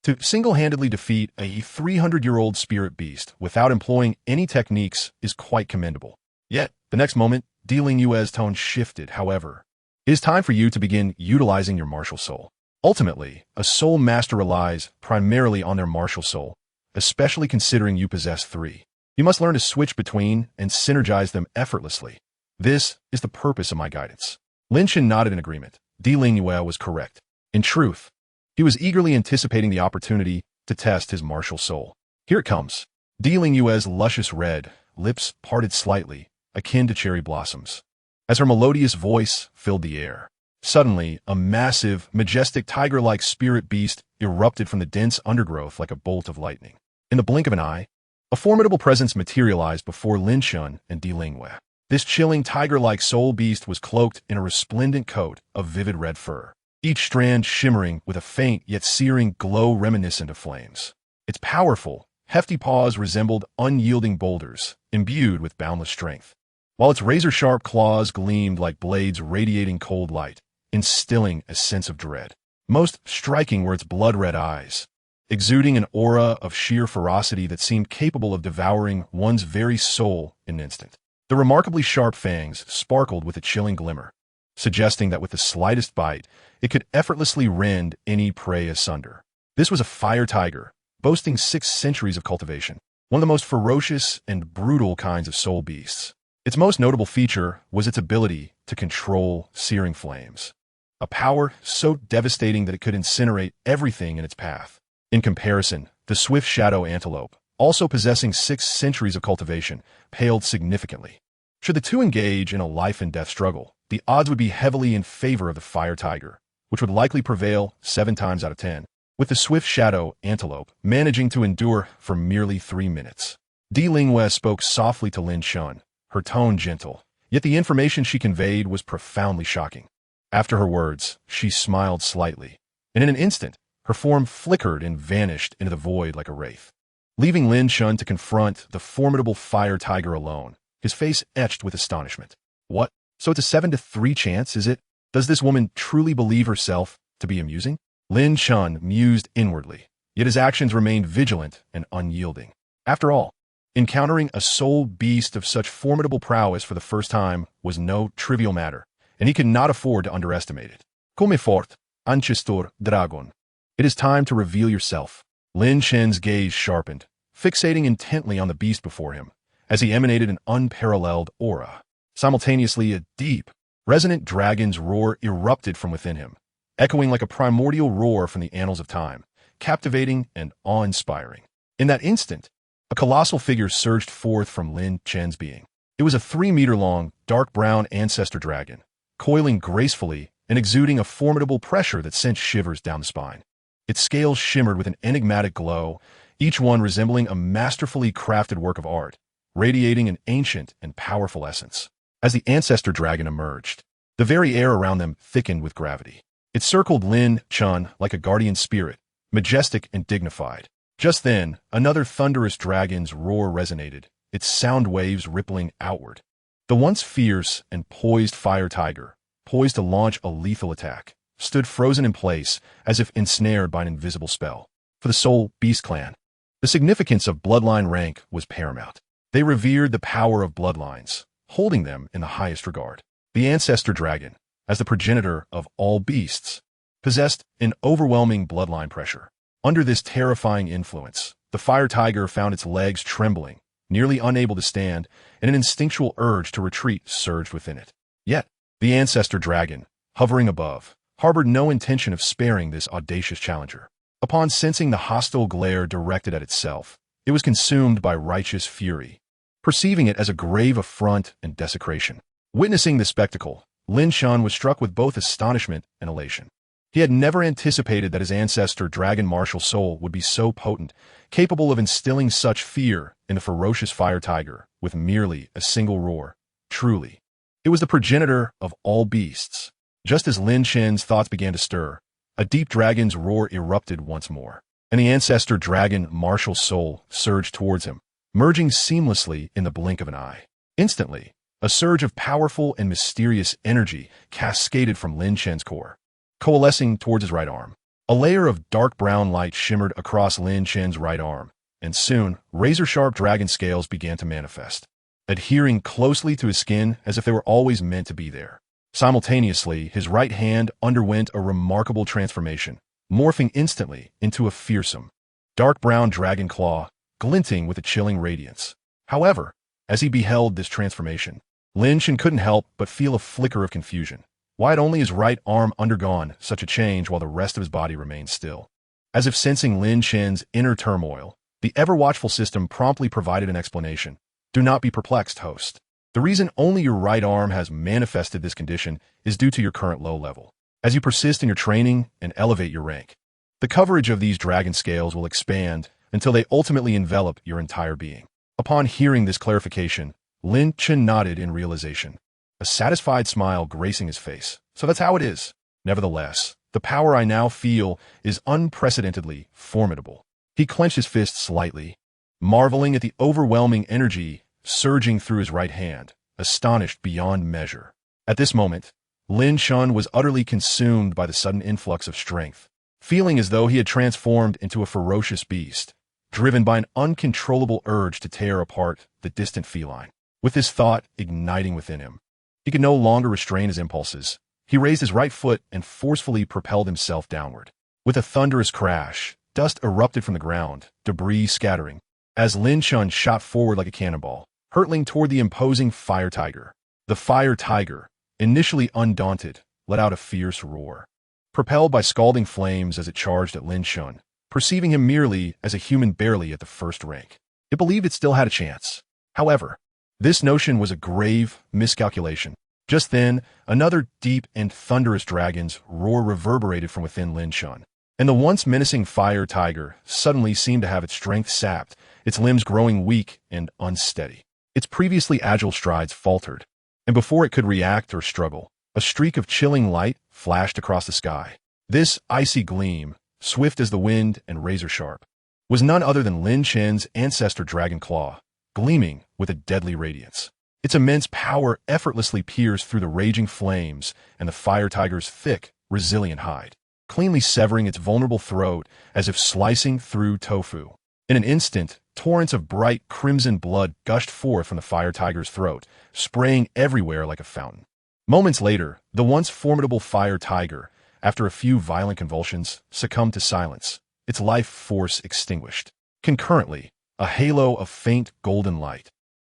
To single-handedly defeat a 300-year-old spirit beast without employing any techniques is quite commendable. Yet, the next moment, Douluo's tone shifted, however. It is time for you to begin utilizing your martial soul. Ultimately, a soul master relies primarily on their martial soul, especially considering you possess 3. You must learn to switch between and synergize them effortlessly. This is the purpose of my guidance. Lin Chen nodded in agreement. Douluo was correct. In truth, he was eagerly anticipating the opportunity to test his martial soul. Here it comes. Douluo's luscious red lips parted slightly, akin to cherry blossoms, as her melodious voice filled the air. Suddenly, a massive, majestic tiger-like spirit beast erupted from the dense undergrowth like a bolt of lightning. In the blink of an eye, a formidable presence materialized before Lin Chen and Douluo. This chilling tiger-like soul beast was cloaked in a resplendent coat of vivid red fur, each strand shimmering with a faint yet searing glow reminiscent of flames. Its powerful, hefty paws resembled unyielding boulders, imbued with boundless strength, while its razor-sharp claws gleamed like blades radiating cold light, instilling a sense of dread. Most striking were its blood-red eyes, exuding an aura of sheer ferocity that seemed capable of devouring one's very soul in an instant. The remarkably sharp fangs sparkled with a chilling glimmer, suggesting that with the slightest bite, it could effortlessly rend any prey asunder. This was a fire tiger, boasting 6 centuries of cultivation, one of the most ferocious and brutal kinds of soul beasts. Its most notable feature was its ability to control searing flames, a power so devastating that it could incinerate everything in its path. In comparison, the swift shadow antelope, also possessing 6 centuries of cultivation, paled significantly. Should the two engage in a life-and-death struggle, the odds would be heavily in favor of the fire tiger, which would likely prevail 7 times out of 10, with the swift shadow antelope managing to endure for merely 3 minutes. Douluo spoke softly to Lin Chen, her tone gentle, yet the information she conveyed was profoundly shocking. After her words, she smiled slightly, and in an instant, Her form flickered and vanished into the void like a wraith, leaving Lin Chen to confront the formidable fire tiger alone, his face etched with astonishment. What? So it's a 7-3 chance, is it? Does this woman truly believe herself to be amusing? Lin Chen mused inwardly, yet his actions remained vigilant and unyielding. After all, encountering a soul beast of such formidable prowess for the first time was no trivial matter, and he could not afford to underestimate it. Come fort, ancestor dragon. It is time to reveal yourself. Lin Chen's gaze sharpened, fixating intently on the beast before him, as he emanated an unparalleled aura. Simultaneously, a deep, resonant dragon's roar erupted from within him, echoing like a primordial roar from the annals of time, captivating and awe-inspiring. In that instant, a colossal figure surged forth from Lin Chen's being. It was a 3-meter-long, dark brown ancestor dragon, coiling gracefully and exuding a formidable pressure that sent shivers down the spine. Its scales shimmered with an enigmatic glow, each one resembling a masterfully crafted work of art, radiating an ancient and powerful essence. As the ancestor dragon emerged, the very air around them thickened with gravity. It circled Lin Chen like a guardian spirit, majestic and dignified. Just then, another thunderous dragon's roar resonated, its sound waves rippling outward. The once fierce and poised fire tiger, poised to launch a lethal attack, stood frozen in place as if ensnared by an invisible spell. For the Soul Beast clan, the significance of bloodline rank was paramount. They revered the power of bloodlines, holding them in the highest regard. The ancestor dragon, as the progenitor of all beasts, possessed an overwhelming bloodline pressure. Under this terrifying influence, the fire tiger found its legs trembling, nearly unable to stand, and an instinctual urge to retreat surged within it. Yet, the ancestor dragon, hovering above, harbored no intention of sparing this audacious challenger. Upon sensing the hostile glare directed at itself, it was consumed by righteous fury, perceiving it as a grave affront and desecration. Witnessing the spectacle, Lin Chen was struck with both astonishment and elation. He had never anticipated that his ancestor dragon martial soul would be so potent, capable of instilling such fear in the ferocious fire tiger with merely a single roar. Truly, it was the progenitor of all beasts. Just as Lin Chen's thoughts began to stir, a deep dragon's roar erupted once more, and the ancestor dragon martial soul surged towards him, merging seamlessly in the blink of an eye. Instantly, a surge of powerful and mysterious energy cascaded from Lin Chen's core, coalescing towards his right arm. A layer of dark brown light shimmered across Lin Chen's right arm, and soon, razor-sharp dragon scales began to manifest, adhering closely to his skin as if they were always meant to be there. Simultaneously, his right hand underwent a remarkable transformation, morphing instantly into a fearsome, dark brown dragon claw, glinting with a chilling radiance. However, as he beheld this transformation, Lin Chen couldn't help but feel a flicker of confusion. Why had only his right arm undergone such a change while the rest of his body remained still? As if sensing Lin Chen's inner turmoil, the ever-watchful system promptly provided an explanation. Do not be perplexed, host. The reason only your right arm has manifested this condition is due to your current low level. As you persist in your training and elevate your rank, the coverage of these dragon scales will expand until they ultimately envelop your entire being. Upon hearing this clarification, Lin Chen nodded in realization, a satisfied smile gracing his face. So that's how it is. Nevertheless, the power I now feel is unprecedentedly formidable. He clenched his fist slightly, marveling at the overwhelming energy surging through his right hand, astonished beyond measure. At this moment, Lin Chen was utterly consumed by the sudden influx of strength, feeling as though he had transformed into a ferocious beast, driven by an uncontrollable urge to tear apart the distant feline. With this thought igniting within him, he could no longer restrain his impulses. He raised his right foot and forcefully propelled himself downward. With a thunderous crash, dust erupted from the ground, debris scattering, as Lin Chen shot forward like a cannonball, hurtling toward the imposing fire tiger. The fire tiger, initially undaunted, let out a fierce roar, propelled by scalding flames as it charged at Lin Chen, perceiving him merely as a human barely at the first rank. It believed it still had a chance. However, this notion was a grave miscalculation. Just then, another deep and thunderous dragon's roar reverberated from within Lin Chen, and the once menacing fire tiger suddenly seemed to have its strength sapped, its limbs growing weak and unsteady. Its previously agile strides faltered, and before it could react or struggle, a streak of chilling light flashed across the sky. This icy gleam, swift as the wind and razor-sharp, was none other than Lin Chen's ancestor dragon claw, gleaming with a deadly radiance. Its immense power effortlessly pierced through the raging flames and the fire tiger's thick, resilient hide, cleanly severing its vulnerable throat as if slicing through tofu. In an instant, torrents of bright crimson blood gushed forth from the fire tiger's throat, spraying everywhere like a fountain. Moments later, the once formidable fire tiger, after a few violent convulsions, succumbed to silence, its life force extinguished. Concurrently, a halo of faint golden light,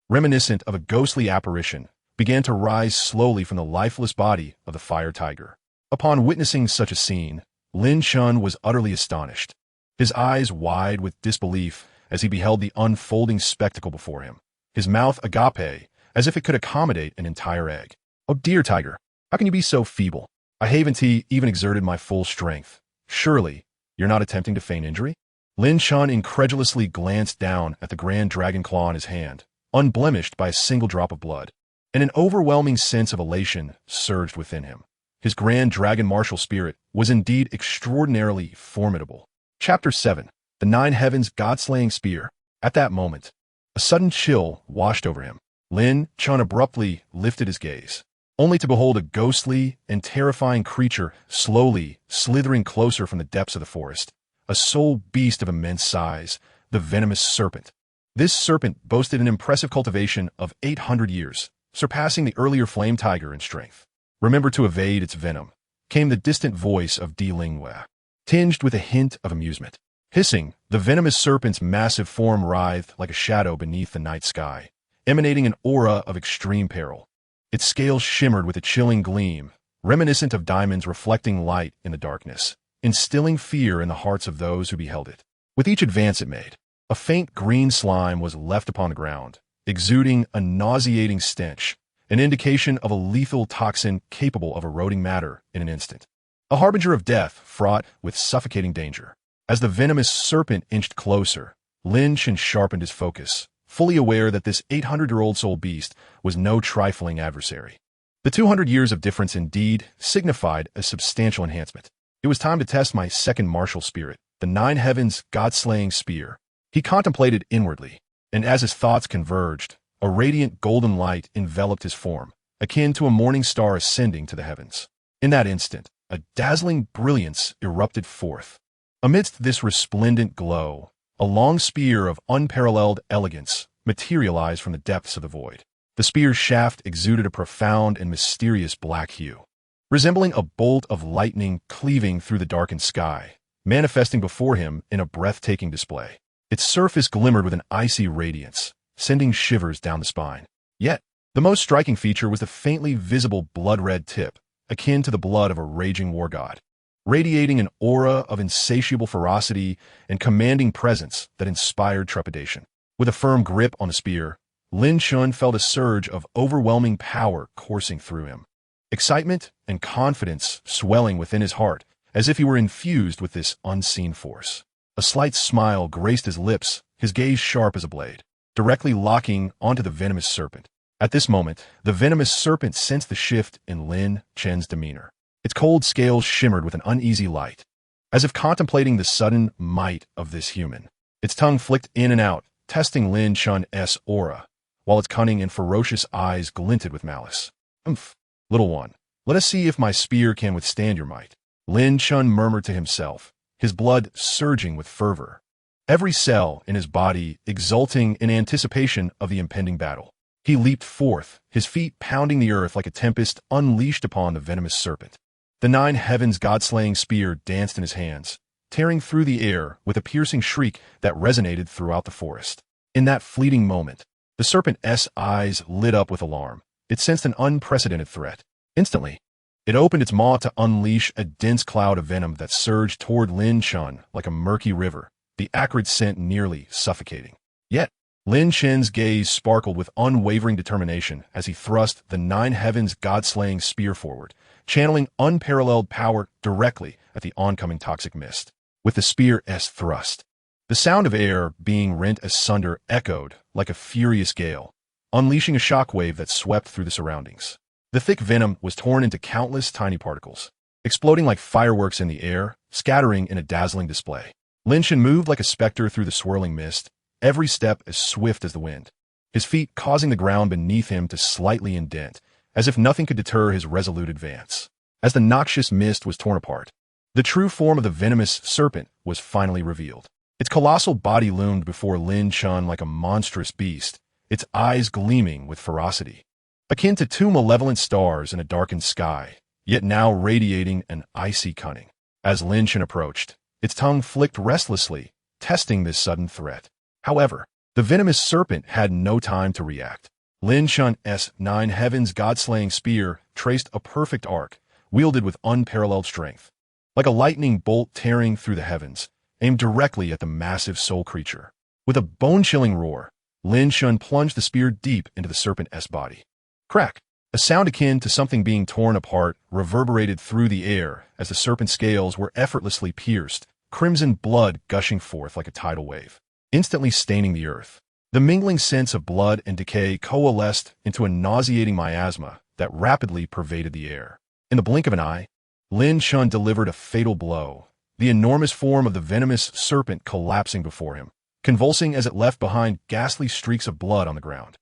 reminiscent of a ghostly apparition, began to rise slowly from the lifeless body of the fire tiger. Upon witnessing such a scene, Lin Chen was utterly astonished, his eyes wide with disbelief as he beheld the unfolding spectacle before him, his mouth agape as if it could accommodate an entire egg. "Oh dear tiger, how can you be so feeble? I haven't even exerted my full strength. Surely, you're not attempting to feign injury?" Lin Chen incredulously glanced down at the grand dragon claw in his hand, unblemished by a single drop of blood, and an overwhelming sense of elation surged within him. His grand dragon martial spirit was indeed extraordinarily formidable. Chapter 7. The Nine Heavens God-Slaying Spear. At that moment, a sudden chill washed over him. Lin Chen abruptly lifted his gaze, only to behold a ghostly and terrifying creature slowly slithering closer from the depths of the forest, a soul beast of immense size, the venomous serpent. This serpent boasted an impressive cultivation of 800 years, surpassing the earlier flame tiger in strength. "Remember to evade its venom," came the distant voice of Di Lingwei, tinged with a hint of amusement. Hissing, the venomous serpent's massive form writhed like a shadow beneath the night sky, emanating an aura of extreme peril. Its scales shimmered with a chilling gleam, reminiscent of diamonds reflecting light in the darkness, instilling fear in the hearts of those who beheld it. With each advance it made, a faint green slime was left upon the ground, exuding a nauseating stench, an indication of a lethal toxin capable of eroding matter in an instant. A harbinger of death fraught with suffocating danger. As the venomous serpent inched closer, Lin Chen sharpened his focus, fully aware that this 800-year-old soul beast was no trifling adversary. The 200 years of difference indeed signified a substantial enhancement. It was time to test my second martial spirit, the Nine Heavens God-Slaying Spear. He contemplated inwardly, and as his thoughts converged, a radiant golden light enveloped his form, akin to a morning star ascending to the heavens. In that instant, a dazzling brilliance erupted forth. Amidst this resplendent glow, a long spear of unparalleled elegance materialized from the depths of the void. The spear's shaft exuded a profound and mysterious black hue, resembling a bolt of lightning cleaving through the darkened sky, manifesting before him in a breathtaking display. Its surface glimmered with an icy radiance, sending shivers down the spine. Yet, the most striking feature was the faintly visible blood-red tip, akin to the blood of a raging war god, radiating an aura of insatiable ferocity and commanding presence that inspired trepidation. With a firm grip on the spear, Lin Chen felt a surge of overwhelming power coursing through him. Excitement and confidence swelling within his heart as if he were infused with this unseen force. A slight smile graced his lips, his gaze sharp as a blade, directly locking onto the venomous serpent. At this moment, the venomous serpent sensed the shift in Lin Chen's demeanor. Its cold scales shimmered with an uneasy light, as if contemplating the sudden might of this human. Its tongue flicked in and out, testing Lin Chen's aura, while its cunning and ferocious eyes glinted with malice. "Umph, little one, let us see if my spear can withstand your might," Lin Chen murmured to himself, his blood surging with fervor, every cell in his body exulting in anticipation of the impending battle. He leaped forth, his feet pounding the earth like a tempest unleashed upon the venomous serpent. The Nine Heavens God-Slaying Spear danced in his hands, tearing through the air with a piercing shriek that resonated throughout the forest. In that fleeting moment, the serpent's eyes lit up with alarm. It sensed an unprecedented threat. Instantly, it opened its maw to unleash a dense cloud of venom that surged toward Lin Chen like a murky river, the acrid scent nearly suffocating. Yet, Lin Chen's gaze sparkled with unwavering determination as he thrust the Nine Heavens God-Slaying Spear forward, channeling unparalleled power directly at the oncoming toxic mist. With the spear's thrust, the sound of air being rent asunder echoed like a furious gale, unleashing a shockwave that swept through the surroundings. The thick venom was torn into countless tiny particles, exploding like fireworks in the air, scattering in a dazzling display. Lin Chen moved like a specter through the swirling mist, every step as swift as the wind, his feet causing the ground beneath him to slightly indent, as if nothing could deter his resolute advance. As the noxious mist was torn apart, the true form of the venomous serpent was finally revealed. Its colossal body loomed before Lin Chen like a monstrous beast, its eyes gleaming with ferocity, akin to two malevolent stars in a darkened sky, yet now radiating an icy cunning. As Lin Chen approached, its tongue flicked restlessly, testing this sudden threat. However, the venomous serpent had no time to react. Lin Chen's nine heavens god-slaying spear traced a perfect arc, wielded with unparalleled strength. Like a lightning bolt tearing through the heavens, aimed directly at the massive soul creature. With a bone-chilling roar, Lin Chen plunged the spear deep into the serpent's body. Crack! A sound akin to something being torn apart reverberated through the air as the serpent's scales were effortlessly pierced, crimson blood gushing forth like a tidal wave, instantly staining the earth. The mingling scents of blood and decay coalesced into a nauseating miasma that rapidly pervaded the air. In the blink of an eye, Lin Chen delivered a fatal blow, the enormous form of the venomous serpent collapsing before him, convulsing as it left behind ghastly streaks of blood on the ground.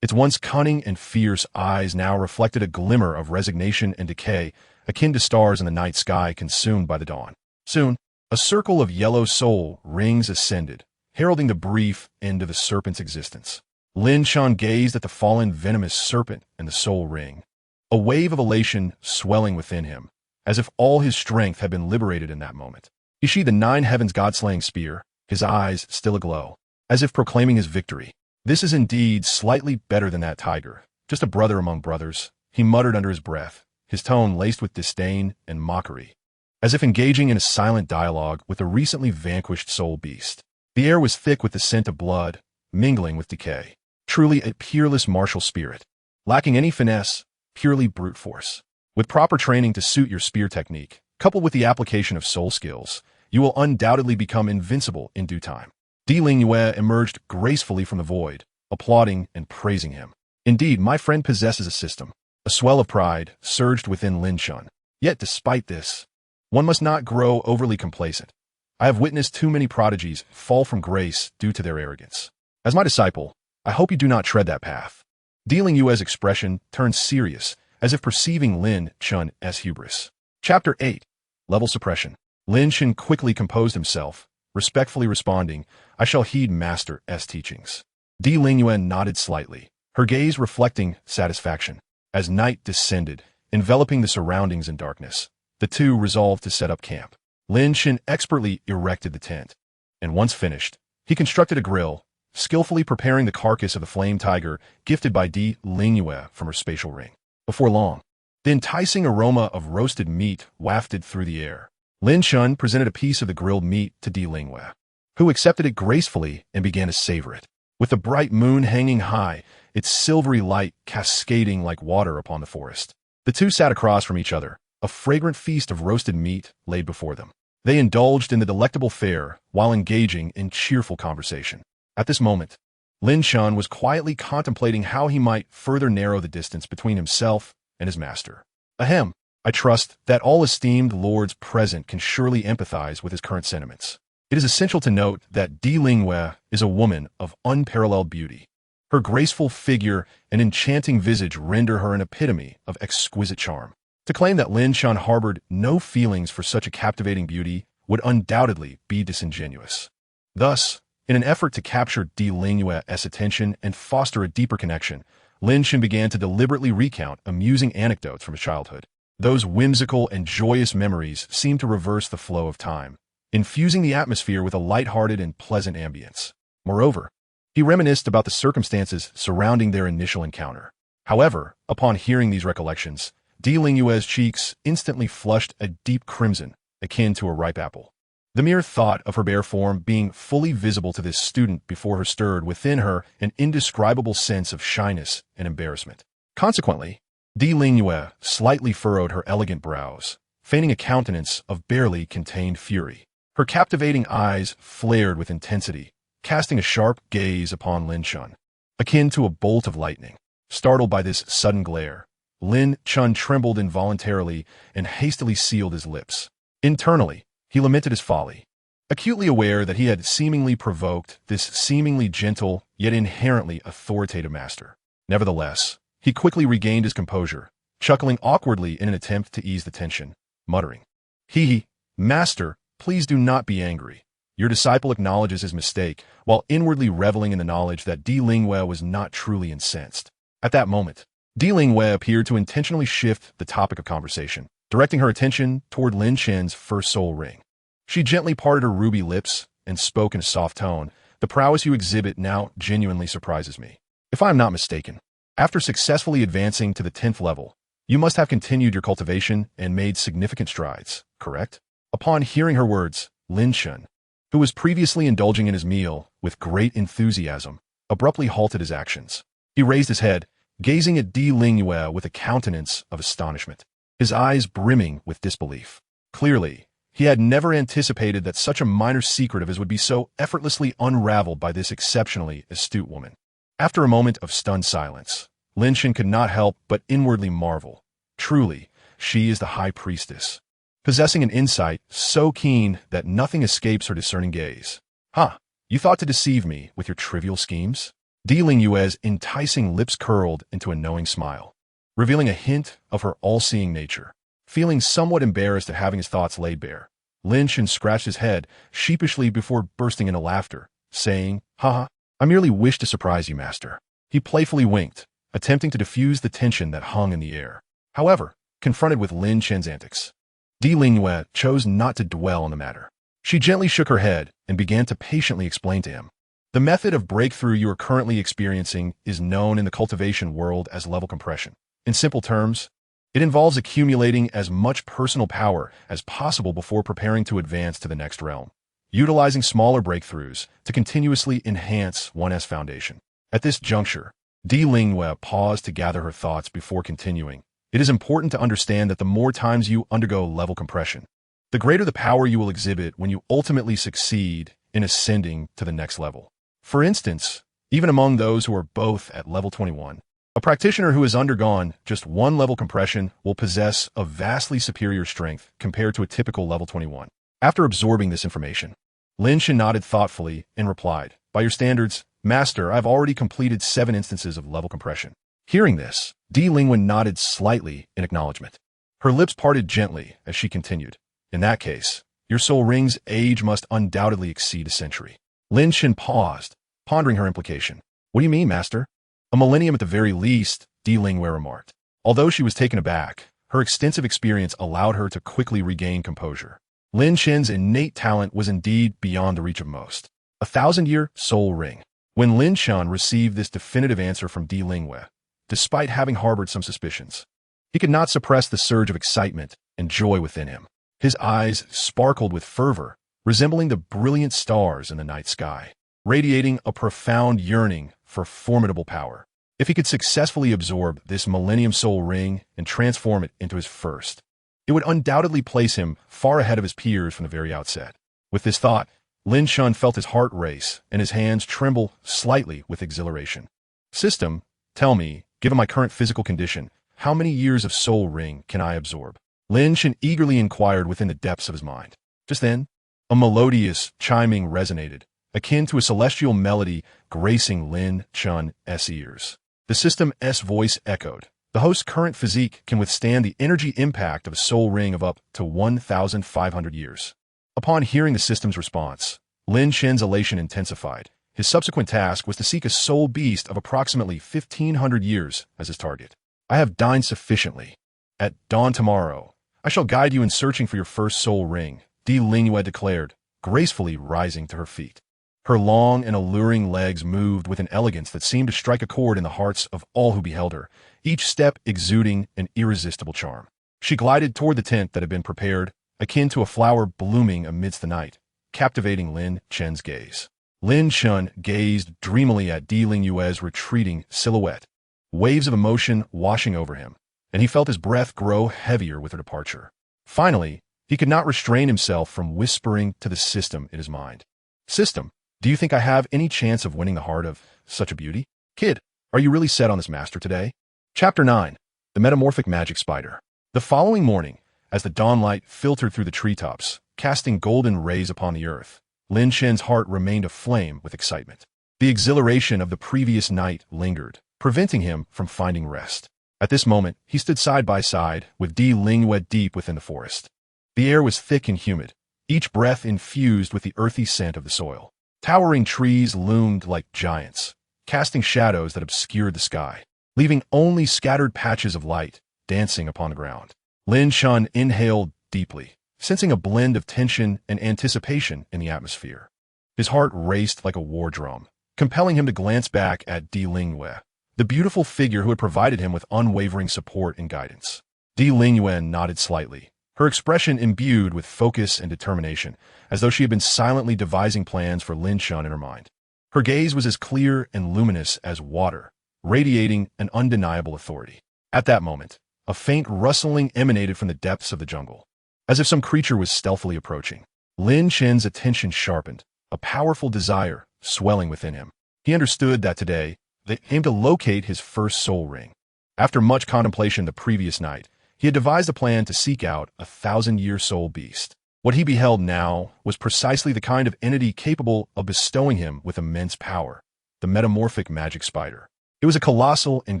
Its once cunning and fierce eyes now reflected a glimmer of resignation and decay, akin to stars in the night sky consumed by the dawn. Soon, a circle of yellow soul rings ascended, heralding the brief end of the serpent's existence. Lin Chen gazed at the fallen venomous serpent and the soul ring, a wave of elation swelling within him, as if all his strength had been liberated in that moment. He sheathed the nine heavens god-slaying spear, his eyes still aglow, as if proclaiming his victory. This is indeed slightly better than that tiger, just a brother among brothers, he muttered under his breath, his tone laced with disdain and mockery, as if engaging in a silent dialogue with the recently vanquished soul beast. The air was thick with the scent of blood, mingling with decay. Truly a peerless martial spirit, lacking any finesse, purely brute force. With proper training to suit your spear technique, coupled with the application of soul skills, you will undoubtedly become invincible in due time. Douluo emerged gracefully from the void, applauding and praising him. Indeed, my friend possesses a system. A swell of pride surged within Lin Chen. Yet despite this, one must not grow overly complacent. I have witnessed too many prodigies fall from grace due to their arrogance. As my disciple, I hope you do not tread that path. Douluo's expression turned serious, as if perceiving Lin Chen's hubris. Chapter 8. Level Suppression. Lin Chen quickly composed himself, respectfully responding, I shall heed Master's teachings. Douluo nodded slightly, her gaze reflecting satisfaction. As night descended, enveloping the surroundings in darkness, the two resolved to set up camp. Lin Chen expertly erected the tent, and once finished, he constructed a grill, skillfully preparing the carcass of the flame tiger gifted by Douluo from her spatial ring. Before long, the enticing aroma of roasted meat wafted through the air. Lin Chen presented a piece of the grilled meat to Douluo, who accepted it gracefully and began to savor it. With the bright moon hanging high, its silvery light cascading like water upon the forest, the two sat across from each other, a fragrant feast of roasted meat laid before them. They indulged in the delectable fare while engaging in cheerful conversation. At this moment, Lin Chen was quietly contemplating how he might further narrow the distance between himself and his master. Ahem, I trust that all esteemed lords present can surely empathize with his current sentiments. It is essential to note that Douluo is a woman of unparalleled beauty. Her graceful figure and enchanting visage render her an epitome of exquisite charm. To claim that Lin Chen harbored no feelings for such a captivating beauty would undoubtedly be disingenuous. Thus, in an effort to capture Douluo's attention and foster a deeper connection, Lin Chen began to deliberately recount amusing anecdotes from his childhood. Those whimsical and joyous memories seemed to reverse the flow of time, infusing the atmosphere with a light-hearted and pleasant ambience. Moreover, he reminisced about the circumstances surrounding their initial encounter. However, upon hearing these recollections, Douluo's cheeks instantly flushed a deep crimson, akin to a ripe apple. The mere thought of her bare form being fully visible to this student before her stirred within her an indescribable sense of shyness and embarrassment. Consequently, Douluo slightly furrowed her elegant brows, feigning a countenance of barely contained fury. Her captivating eyes flared with intensity, casting a sharp gaze upon Lin Chen, akin to a bolt of lightning. Startled by this sudden glare, Lin Chen trembled involuntarily and hastily sealed his lips. Internally, he lamented his folly. Acutely aware that he had seemingly provoked this seemingly gentle yet inherently authoritative master. Nevertheless, he quickly regained his composure, chuckling awkwardly in an attempt to ease the tension, muttering, "Hee, master, please do not be angry." Your disciple acknowledges his mistake, while inwardly reveling in the knowledge that Di Lingwei was not truly incensed. At that moment, Di Lingwei appeared to intentionally shift the topic of conversation, directing her attention toward Lin Chen's first soul ring. She gently parted her ruby lips and spoke in a soft tone, "The prowess you exhibit now genuinely surprises me. If I am not mistaken, after successfully advancing to the 10th level, you must have continued your cultivation and made significant strides, correct?" Upon hearing her words, Lin Chen, who was previously indulging in his meal with great enthusiasm, abruptly halted his actions. He raised his head, gazing at Di Lingwei with a countenance of astonishment, his eyes brimming with disbelief. Clearly, he had never anticipated that such a minor secret of his would be so effortlessly unraveled by this exceptionally astute woman. After a moment of stunned silence, Lin Chen could not help but inwardly marvel. Truly, she is the high priestess, possessing an insight so keen that nothing escapes her discerning gaze. "Ha! You thought to deceive me with your trivial schemes?" Di Lingwei's enticing lips curled into a knowing smile, revealing a hint of her all-seeing nature. Feeling somewhat embarrassed at having his thoughts laid bare, Lin Chen scratched his head sheepishly before bursting into laughter, saying, "Ha! I merely wish to surprise you, master." He playfully winked, attempting to diffuse the tension that hung in the air. However, confronted with Lin Chen's antics, Di Lingwei chose not to dwell on the matter. She gently shook her head and began to patiently explain to him. "The method of breakthrough you are currently experiencing is known in the cultivation world as level compression. In simple terms, it involves accumulating as much personal power as possible before preparing to advance to the next realm, utilizing smaller breakthroughs to continuously enhance one's foundation." At this juncture, Di Lingwei paused to gather her thoughts before continuing. "It is important to understand that the more times you undergo level compression, the greater the power you will exhibit when you ultimately succeed in ascending to the next level. For instance, even among those who are both at level 21, a practitioner who has undergone just one level compression will possess a vastly superior strength compared to a typical level 21. After absorbing this information, Lin Chen nodded thoughtfully and replied, "By your standards, master, I've already completed 7 instances of level compression." Hearing this, Di Lingwei nodded slightly in acknowledgement. Her lips parted gently as she continued, "In that case, your soul ring's age must undoubtedly exceed a century." Lin Chen paused, pondering her implication. "What do you mean, master?" "A millennium at the very least," Di Lingwei remarked. Although she was taken aback, her extensive experience allowed her to quickly regain composure. Lin Chen's innate talent was indeed beyond the reach of most. 1,000-year soul ring. When Lin Chen received this definitive answer from Di Lingwei, despite having harbored some suspicions, he could not suppress the surge of excitement and joy within him. His eyes sparkled with fervor, resembling the brilliant stars in the night sky, radiating a profound yearning for formidable power. If he could successfully absorb this Millennium Soul Ring and transform it into his first, it would undoubtedly place him far ahead of his peers from the very outset. With this thought, Lin Chen felt his heart race and his hands tremble slightly with exhilaration. "System, tell me, given my current physical condition, how many years of Soul Ring can I absorb?" Lin Chen eagerly inquired within the depths of his mind. Just then, a melodious chiming resonated, akin to a celestial melody gracing Lin Chen's ears. The system's voice echoed. "The host's current physique can withstand the energy impact of a soul ring of up to 1,500 years. Upon hearing the system's response, Lin Chen's elation intensified. His subsequent task was to seek a soul beast of approximately 1,500 years as his target. "I have dined sufficiently. At dawn tomorrow, I shall guide you in searching for your first soul ring," Di Lingwei declared, gracefully rising to her feet. Her long and alluring legs moved with an elegance that seemed to strike a chord in the hearts of all who beheld her, each step exuding an irresistible charm. She glided toward the tent that had been prepared, akin to a flower blooming amidst the night, captivating Lin Chen's gaze. Lin Chen gazed dreamily at Di Lingwei's retreating silhouette, waves of emotion washing over him, and he felt his breath grow heavier with her departure. Finally, he could not restrain himself from whispering to the system in his mind. "System, do you think I have any chance of winning the heart of such a beauty? Kid, are you really set on this master today?" Chapter 9. the metamorphic magic spider. The following morning, as the dawnlight filtered through the treetops, casting golden rays upon the earth, Lin Chen's heart remained aflame with excitement. The exhilaration of the previous night lingered, preventing him from finding rest. At this moment, he stood side by side with Douluo deep within the forest. The air was thick and humid, each breath infused with the earthy scent of the soil. Towering trees loomed like giants, casting shadows that obscured the sky, leaving only scattered patches of light dancing upon the ground. Lin Chen inhaled deeply, sensing a blend of tension and anticipation in the atmosphere. His heart raced like a war drum, compelling him to glance back at Douluo, the beautiful figure who had provided him with unwavering support and guidance. Douluo nodded slightly, her expression imbued with focus and determination, as though she had been silently devising plans for Lin Chen in her mind. Her gaze was as clear and luminous as water, radiating an undeniable authority. At that moment, a faint rustling emanated from the depths of the jungle, as if some creature was stealthily approaching. Lin Chen's attention sharpened, a powerful desire swelling within him. He understood that today, they aimed to locate his first soul ring. After much contemplation the previous night, he had devised a plan to seek out a 1,000-year soul beast. What he beheld now was precisely the kind of entity capable of bestowing him with immense power, the metamorphic magic spider. It was a colossal and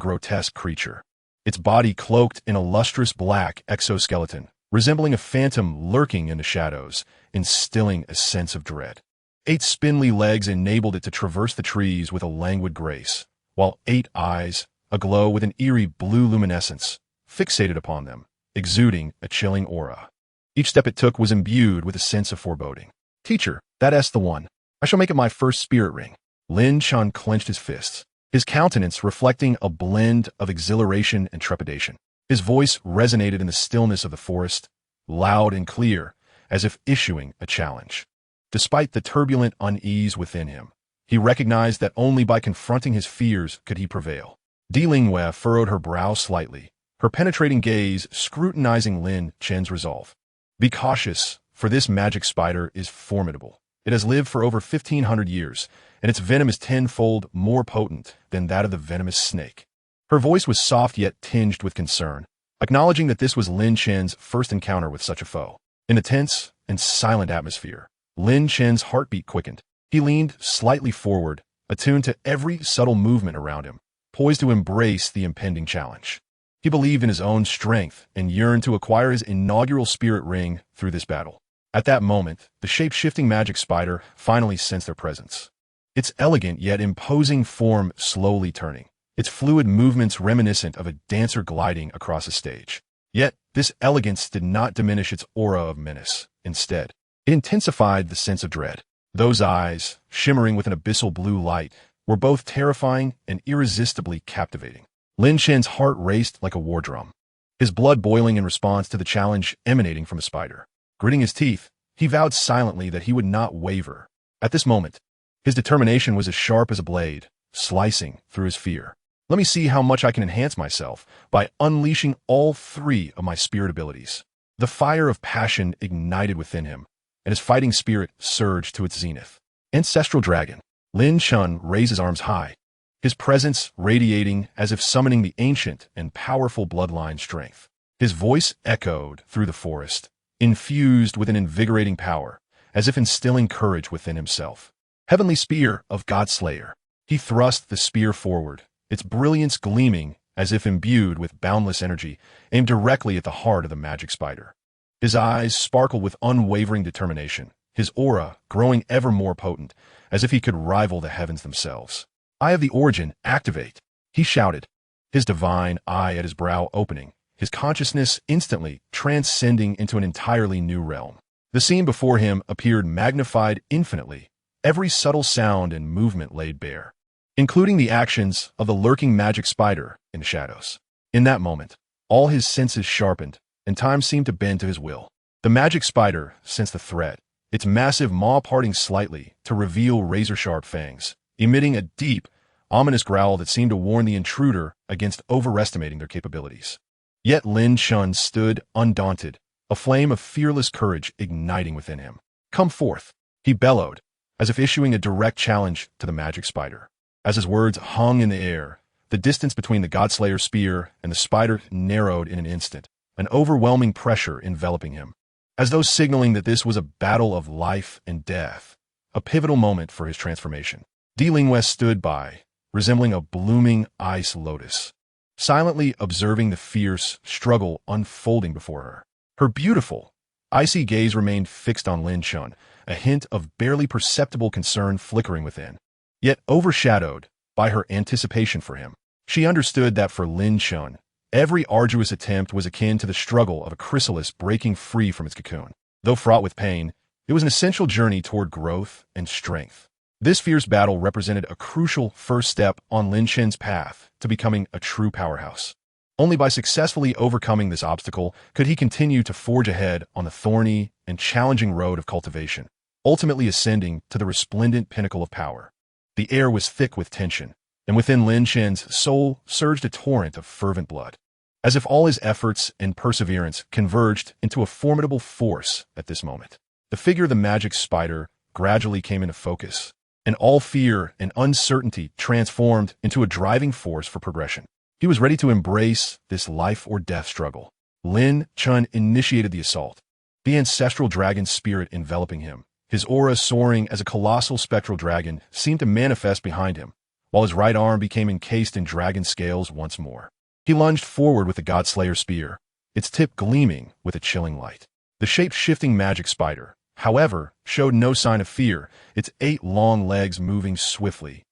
grotesque creature, its body cloaked in a lustrous black exoskeleton, resembling a phantom lurking in the shadows, instilling a sense of dread. 8 spindly legs enabled it to traverse the trees with a languid grace, while 8 eyes, aglow with an eerie blue luminescence, fixated upon them, exuding a chilling aura. Each step it took was imbued with a sense of foreboding. "Teacher, that's the one. I shall make it my first spirit ring." Lin Chen clenched his fists, his countenance reflecting a blend of exhilaration and trepidation. His voice resonated in the stillness of the forest, loud and clear, as if issuing a challenge. Despite the turbulent unease within him, he recognized that only by confronting his fears could he prevail. Douluo furrowed her brow slightly, her penetrating gaze scrutinizing Lin Chen's resolve. "Be cautious, for this magic spider is formidable. It has lived for over 1,500 years, and its venom is tenfold more potent than that of the venomous snake." Her voice was soft yet tinged with concern, acknowledging that this was Lin Chen's first encounter with such a foe. In the tense and silent atmosphere, Lin Chen's heartbeat quickened. He leaned slightly forward, attuned to every subtle movement around him, poised to embrace the impending challenge. He believed in his own strength and yearned to acquire his inaugural spirit ring through this battle. At that moment, the shape-shifting magic spider finally sensed their presence. Its elegant yet imposing form slowly turning, its fluid movements reminiscent of a dancer gliding across a stage. Yet, this elegance did not diminish its aura of menace. Instead, it intensified the sense of dread. Those eyes, shimmering with an abyssal blue light, were both terrifying and irresistibly captivating. Lin Chen's heart raced like a war drum, his blood boiling in response to the challenge emanating from the spider. Gritting his teeth, he vowed silently that he would not waver. At this moment, his determination was as sharp as a blade, slicing through his fear. "Let me see how much I can enhance myself by unleashing all 3 of my spirit abilities." The fire of passion ignited within him, and his fighting spirit surged to its zenith. Ancestral Dragon. Lin Chen raised his arms high, his presence radiating as if summoning the ancient and powerful bloodline strength. His voice echoed through the forest, infused with an invigorating power, as if instilling courage within himself. Heavenly Spear of Godslayer. He thrust the spear forward, its brilliance gleaming as if imbued with boundless energy, aimed directly at the heart of the magic spider. His eyes sparkled with unwavering determination, his aura growing ever more potent, as if he could rival the heavens themselves. "Eye of the Origin, activate!" he shouted, his divine eye at his brow opening, his consciousness instantly transcending into an entirely new realm. The scene before him appeared magnified infinitely, every subtle sound and movement laid bare, including the actions of the lurking magic spider in the shadows. In that moment, all his senses sharpened, and time seemed to bend to his will. The magic spider sensed the threat, its massive maw parting slightly to reveal razor-sharp fangs, emitting a deep, ominous growl that seemed to warn the intruder against overestimating their capabilities. Yet Lin Chen stood undaunted, a flame of fearless courage igniting within him. "Come forth," he bellowed, as if issuing a direct challenge to the magic spider. As his words hung in the air, the distance between the Godslayer's spear and the spider narrowed in an instant, an overwhelming pressure enveloping him, as though signaling that this was a battle of life and death, a pivotal moment for his transformation. Douluo stood by, resembling a blooming ice lotus, silently observing the fierce struggle unfolding before her. Her beautiful, icy gaze remained fixed on Lin Chen, a hint of barely perceptible concern flickering within, yet overshadowed by her anticipation for him. She understood that for Lin Chen, every arduous attempt was akin to the struggle of a chrysalis breaking free from its cocoon. Though fraught with pain, it was an essential journey toward growth and strength. This fierce battle represented a crucial first step on Lin Chen's path to becoming a true powerhouse. Only by successfully overcoming this obstacle could he continue to forge ahead on the thorny and challenging road of cultivation, ultimately ascending to the resplendent pinnacle of power. The air was thick with tension, and within Lin Chen's soul surged a torrent of fervent blood, as if all his efforts and perseverance converged into a formidable force at this moment. The figure of the magic spider gradually came into focus, and all fear and uncertainty transformed into a driving force for progression. He was ready to embrace this life-or-death struggle. Lin Chen initiated the assault, the ancestral dragon spirit enveloping him. His aura soaring as a colossal spectral dragon seemed to manifest behind him, while his right arm became encased in dragon scales once more. He lunged forward with the Godslayer spear, its tip gleaming with a chilling light. The shape-shifting magic spider, however, showed no sign of fear, its 8 long legs moving swiftly,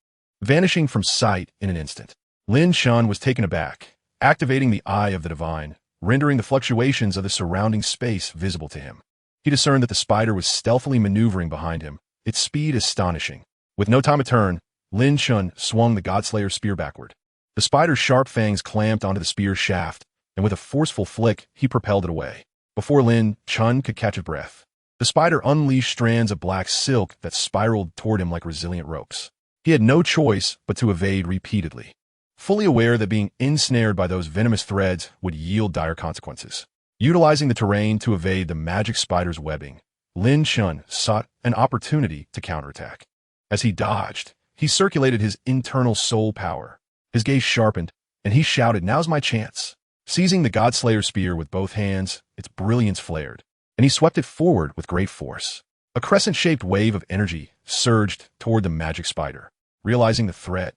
vanishing from sight in an instant. Lin Chen was taken aback, activating the Eye of the Divine, rendering the fluctuations of the surrounding space visible to him. He discerned that the spider was stealthily maneuvering behind him, its speed astonishing. With no time to turn, Lin Chen swung the Godslayer spear backward. The spider's sharp fangs clamped onto the spear's shaft, and with a forceful flick, he propelled it away. Before Lin Chen could catch his breath, the spider unleashed strands of black silk that spiraled toward him like resilient ropes. He had no choice but to evade repeatedly, fully aware that being ensnared by those venomous threads would yield dire consequences. Utilizing the terrain to evade the magic spider's webbing, Lin Chen sought an opportunity to counterattack. As he dodged, he circulated his internal soul power. His gaze sharpened, and he shouted, "Now's my chance." Seizing the Godslayer spear with both hands, its brilliance flared, and he swept it forward with great force. A crescent-shaped wave of energy surged toward the magic spider. Realizing the threat,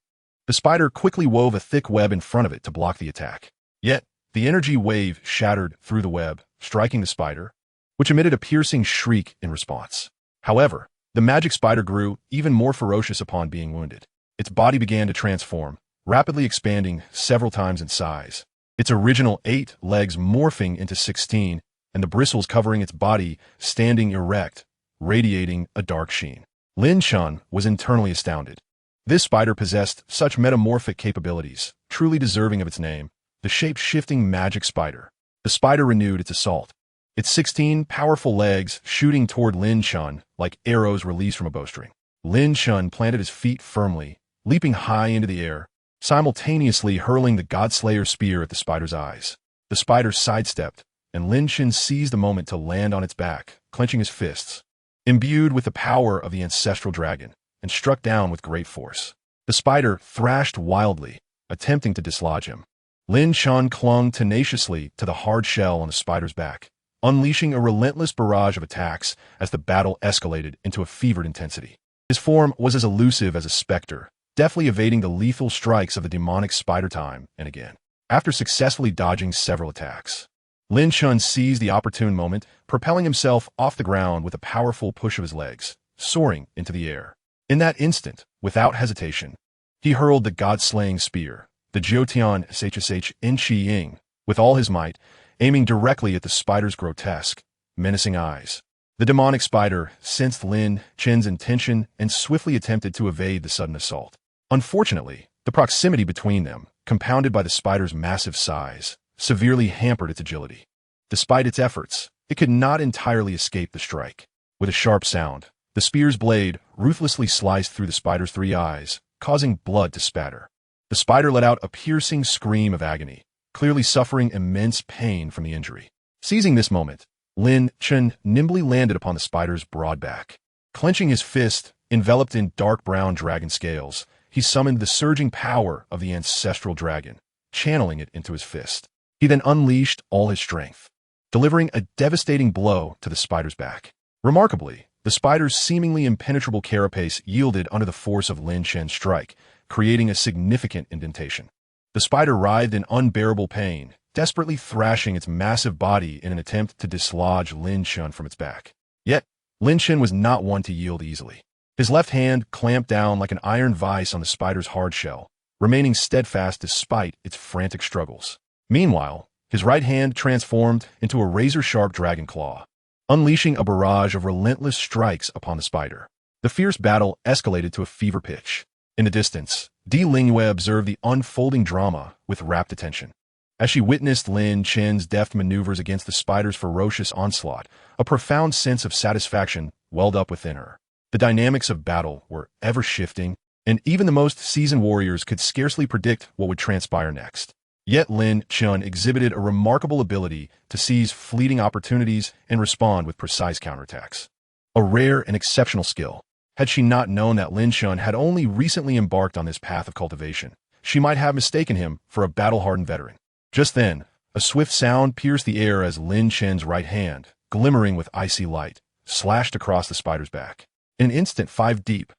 the spider quickly wove a thick web in front of it to block the attack. Yet, the energy wave shattered through the web, striking the spider, which emitted a piercing shriek in response. However, the magic spider grew even more ferocious upon being wounded. Its body began to transform, rapidly expanding several times in size, its original 8 legs morphing into 16, and the bristles covering its body standing erect, radiating a dark sheen. Lin Chen was internally astounded. This spider possessed such metamorphic capabilities, truly deserving of its name, the shape-shifting magic spider. The spider renewed its assault, its 16 powerful legs shooting toward Lin Chen like arrows released from a bowstring. Lin Chen planted his feet firmly, leaping high into the air, simultaneously hurling the Godslayer spear at the spider's eyes. The spider sidestepped, and Lin Chen seized the moment to land on its back, clenching his fists, imbued with the power of the ancestral dragon, and struck down with great force. The spider thrashed wildly, attempting to dislodge him. Lin Chen clung tenaciously to the hard shell on the spider's back, unleashing a relentless barrage of attacks as the battle escalated into a fevered intensity. His form was as elusive as a specter, deftly evading the lethal strikes of the demonic spider time and again. After successfully dodging several attacks, Lin Chen seized the opportune moment, propelling himself off the ground with a powerful push of his legs, soaring into the air. In that instant, without hesitation, he hurled the god-slaying spear, the Jiutian Shsh in Qi Ying, with all his might, aiming directly at the spider's grotesque, menacing eyes. The demonic spider sensed Lin Chen's intention and swiftly attempted to evade the sudden assault. Unfortunately, the proximity between them, compounded by the spider's massive size, severely hampered its agility. Despite its efforts, it could not entirely escape the strike. With a sharp sound, the spear's blade ruthlessly sliced through the spider's 3 eyes, causing blood to spatter. The spider let out a piercing scream of agony, clearly suffering immense pain from the injury. Seizing this moment, Lin Chen nimbly landed upon the spider's broad back. Clenching his fist, enveloped in dark brown dragon scales, he summoned the surging power of the ancestral dragon, channeling it into his fist. He then unleashed all his strength, delivering a devastating blow to the spider's back. Remarkably, the spider's seemingly impenetrable carapace yielded under the force of Lin Chen's strike, creating a significant indentation. The spider writhed in unbearable pain, desperately thrashing its massive body in an attempt to dislodge Lin Chen from its back. Yet, Lin Chen was not one to yield easily. His left hand clamped down like an iron vise on the spider's hard shell, remaining steadfast despite its frantic struggles. Meanwhile, his right hand transformed into a razor-sharp dragon claw, unleashing a barrage of relentless strikes upon the spider. The fierce battle escalated to a fever pitch. In the distance, Douluo observed the unfolding drama with rapt attention. As she witnessed Lin Chen's deft maneuvers against the spider's ferocious onslaught, a profound sense of satisfaction welled up within her. The dynamics of battle were ever-shifting, and even the most seasoned warriors could scarcely predict what would transpire next. Yet Lin Chen exhibited a remarkable ability to seize fleeting opportunities and respond with precise counterattacks. A rare and exceptional skill. Had she not known that Lin Chen had only recently embarked on this path of cultivation, she might have mistaken him for a battle-hardened veteran. Just then, a swift sound pierced the air as Lin Chen's right hand, glimmering with icy light, slashed across the spider's back. In an instant 5 deep,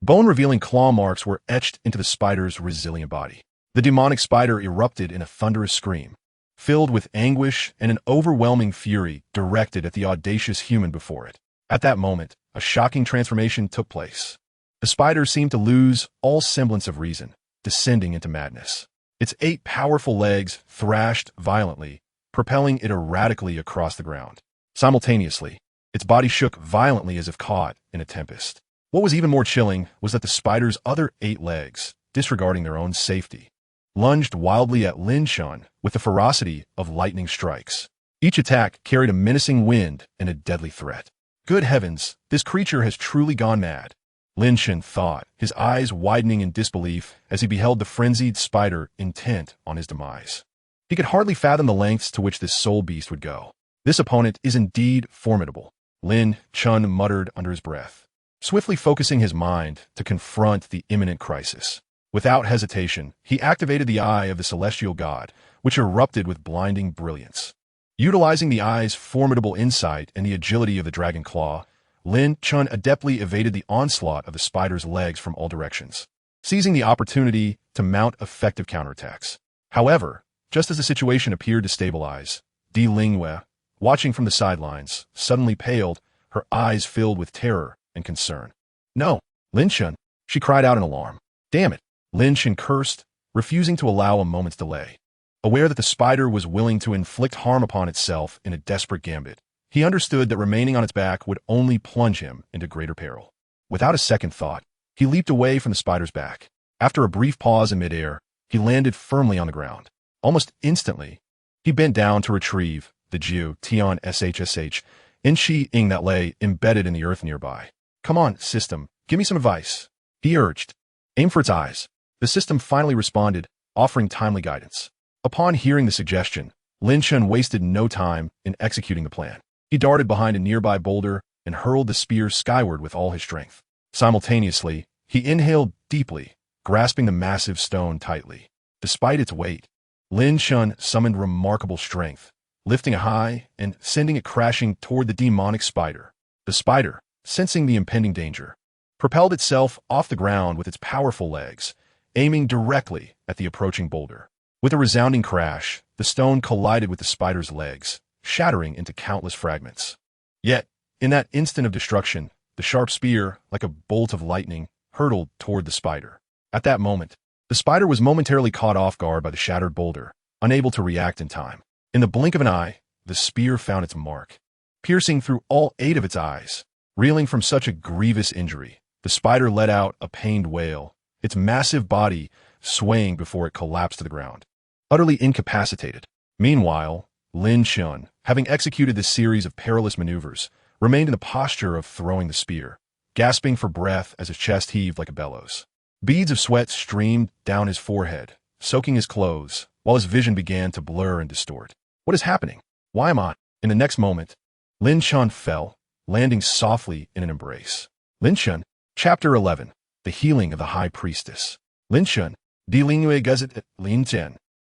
bone-revealing claw marks were etched into the spider's resilient body. The demonic spider erupted in a thunderous scream, filled with anguish and an overwhelming fury directed at the audacious human before it. At that moment, a shocking transformation took place. The spider seemed to lose all semblance of reason, descending into madness. Its 8 powerful legs thrashed violently, propelling it erratically across the ground. Simultaneously, its body shook violently as if caught in a tempest. What was even more chilling was that the spider's other 8 legs, disregarding their own safety, lunged wildly at Lin Chen with the ferocity of lightning strikes. Each attack carried a menacing wind and a deadly threat. Good heavens, this creature has truly gone mad, Lin Chen thought, his eyes widening in disbelief as he beheld the frenzied spider intent on his demise. He could hardly fathom the lengths to which this soul beast would go. This opponent is indeed formidable, Lin Chen muttered under his breath, swiftly focusing his mind to confront the imminent crisis. Without hesitation, he activated the eye of the celestial god, which erupted with blinding brilliance. Utilizing the eye's formidable insight and the agility of the dragon claw, Lin Chen adeptly evaded the onslaught of the spider's legs from all directions, seizing the opportunity to mount effective counterattacks. However, just as the situation appeared to stabilize, Douluo, watching from the sidelines, suddenly paled, her eyes filled with terror and concern. "No, Lin Chen," she cried out in alarm. "Damn it," Lin Chen cursed, refusing to allow a moment's delay. Aware that the spider was willing to inflict harm upon itself in a desperate gambit, he understood that remaining on its back would only plunge him into greater peril. Without a second thought, he leaped away from the spider's back. After a brief pause in midair, he landed firmly on the ground. Almost instantly, he bent down to retrieve the Jiu Tian SHSH in that lay embedded in the earth nearby. "Come on, system, give me some advice," he urged. "Aim for its eyes." The system finally responded, offering timely guidance. Upon hearing the suggestion, Lin Chen wasted no time in executing the plan. He darted behind a nearby boulder and hurled the spear skyward with all his strength. Simultaneously, he inhaled deeply, grasping the massive stone tightly. Despite its weight, Lin Chen summoned remarkable strength, lifting it high and sending it crashing toward the demonic spider. The spider, sensing the impending danger, propelled itself off the ground with its powerful legs, aiming directly at the approaching boulder. With a resounding crash, the stone collided with the spider's legs, shattering into countless fragments. Yet, in that instant of destruction, the sharp spear, like a bolt of lightning, hurtled toward the spider. At that moment, the spider was momentarily caught off guard by the shattered boulder, unable to react in time. In the blink of an eye, the spear found its mark, piercing through all 8 of its eyes. Reeling from such a grievous injury, the spider let out a pained wail, its massive body swaying before it collapsed to the ground, utterly incapacitated. Meanwhile, Lin Chen, having executed this series of perilous maneuvers, remained in the posture of throwing the spear, gasping for breath as his chest heaved like a bellows. Beads of sweat streamed down his forehead, soaking his clothes, while his vision began to blur and distort. What is happening? Why am I? In the next moment, Lin Chen fell, landing softly in an embrace. Lin Chen, Chapter 11, The Healing of the High Priestess. Lin Chen, Douluo Continent, Lin Chen,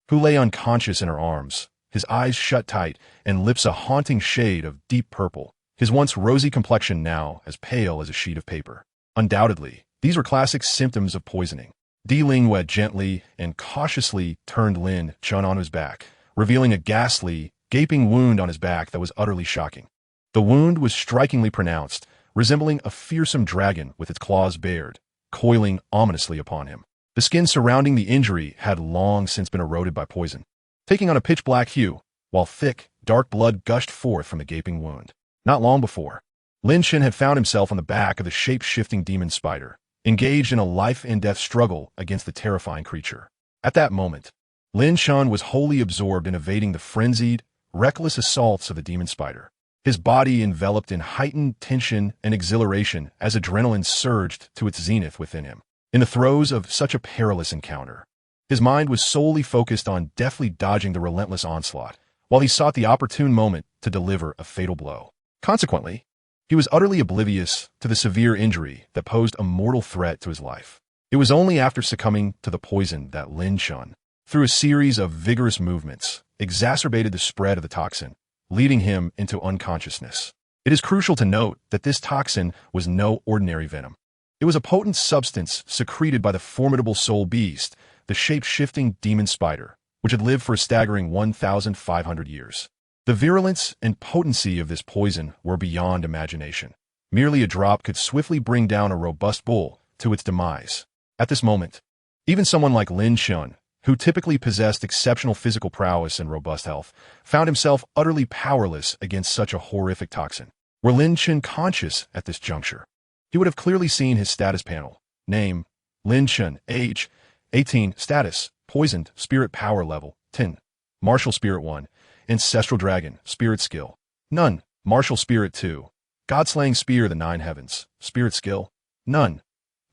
who lay unconscious in her arms, his eyes shut tight and lips a haunting shade of deep purple, his once rosy complexion now as pale as a sheet of paper. Undoubtedly, these were classic symptoms of poisoning. Douluo gently and cautiously turned Lin Chen on his back, revealing a ghastly, gaping wound on his back that was utterly shocking. The wound was strikingly pronounced, resembling a fearsome dragon with its claws bared, coiling ominously upon him. The skin surrounding the injury had long since been eroded by poison, taking on a pitch-black hue, while thick, dark blood gushed forth from the gaping wound. Not long before, Lin Chen had found himself on the back of the shape-shifting demon spider, engaged in a life-and-death struggle against the terrifying creature. At that moment, Lin Chen was wholly absorbed in evading the frenzied, reckless assaults of the demon spider, his body enveloped in heightened tension and exhilaration as adrenaline surged to its zenith within him. In the throes of such a perilous encounter, his mind was solely focused on deftly dodging the relentless onslaught, while he sought the opportune moment to deliver a fatal blow. Consequently, he was utterly oblivious to the severe injury that posed a mortal threat to his life. It was only after succumbing to the poison that Lin Chen, through a series of vigorous movements, exacerbated the spread of the toxin, leading him into unconsciousness. It is crucial to note that this toxin was no ordinary venom. It was a potent substance secreted by the formidable soul beast, the shape-shifting demon spider, which had lived for a staggering 1,500 years. The virulence and potency of this poison were beyond imagination. Merely a drop could swiftly bring down a robust bull to its demise. At this moment, even someone like Lin Chen, who typically possessed exceptional physical prowess and robust health, found himself utterly powerless against such a horrific toxin. Were Lin Chen conscious at this juncture, he would have clearly seen his status panel. Name, Lin Chen. Age, 18. Status, poisoned. Spirit power level, 10. Martial spirit 1. Ancestral dragon. Spirit skill, none. Martial spirit 2. God-slaying spear, the 9 heavens. Spirit skill, none.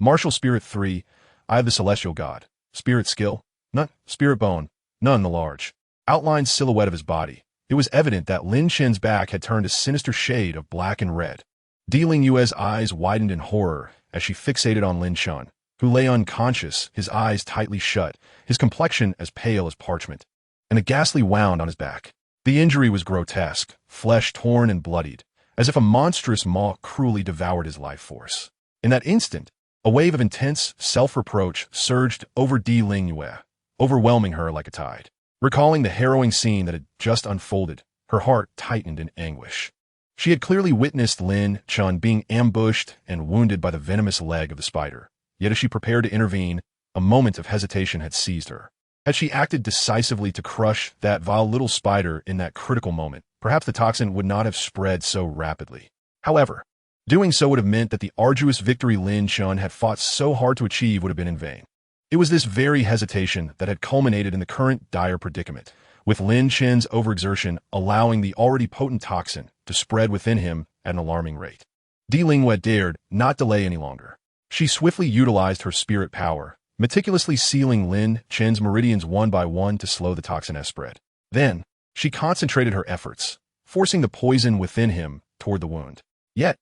Martial spirit 3. Eye of the celestial god. Spirit skill, none. Spirit bone, none. The large, outlined silhouette of his body. It was evident that Lin Chen's back had turned a sinister shade of black and red. Douluo's eyes widened in horror as she fixated on Lin Chen, who lay unconscious, his eyes tightly shut, his complexion as pale as parchment, and a ghastly wound on his back. The injury was grotesque, flesh torn and bloodied, as if a monstrous maw cruelly devoured his life force. In that instant, a wave of intense self-reproach surged over Douluo, overwhelming her like a tide. Recalling the harrowing scene that had just unfolded, her heart tightened in anguish. She had clearly witnessed Lin Chen being ambushed and wounded by the venomous leg of the spider, yet as she prepared to intervene, a moment of hesitation had seized her. Had she acted decisively to crush that vile little spider in that critical moment, perhaps the toxin would not have spread so rapidly. However, doing so would have meant that the arduous victory Lin Chen had fought so hard to achieve would have been in vain. It was this very hesitation that had culminated in the current dire predicament, with Lin Chen's overexertion allowing the already potent toxin to spread within him at an alarming rate. Douluo dared not delay any longer. She swiftly utilized her spirit power, meticulously sealing Lin Chen's meridians one by one to slow the toxin spread. Then, she concentrated her efforts, forcing the poison within him toward the wound. Yet,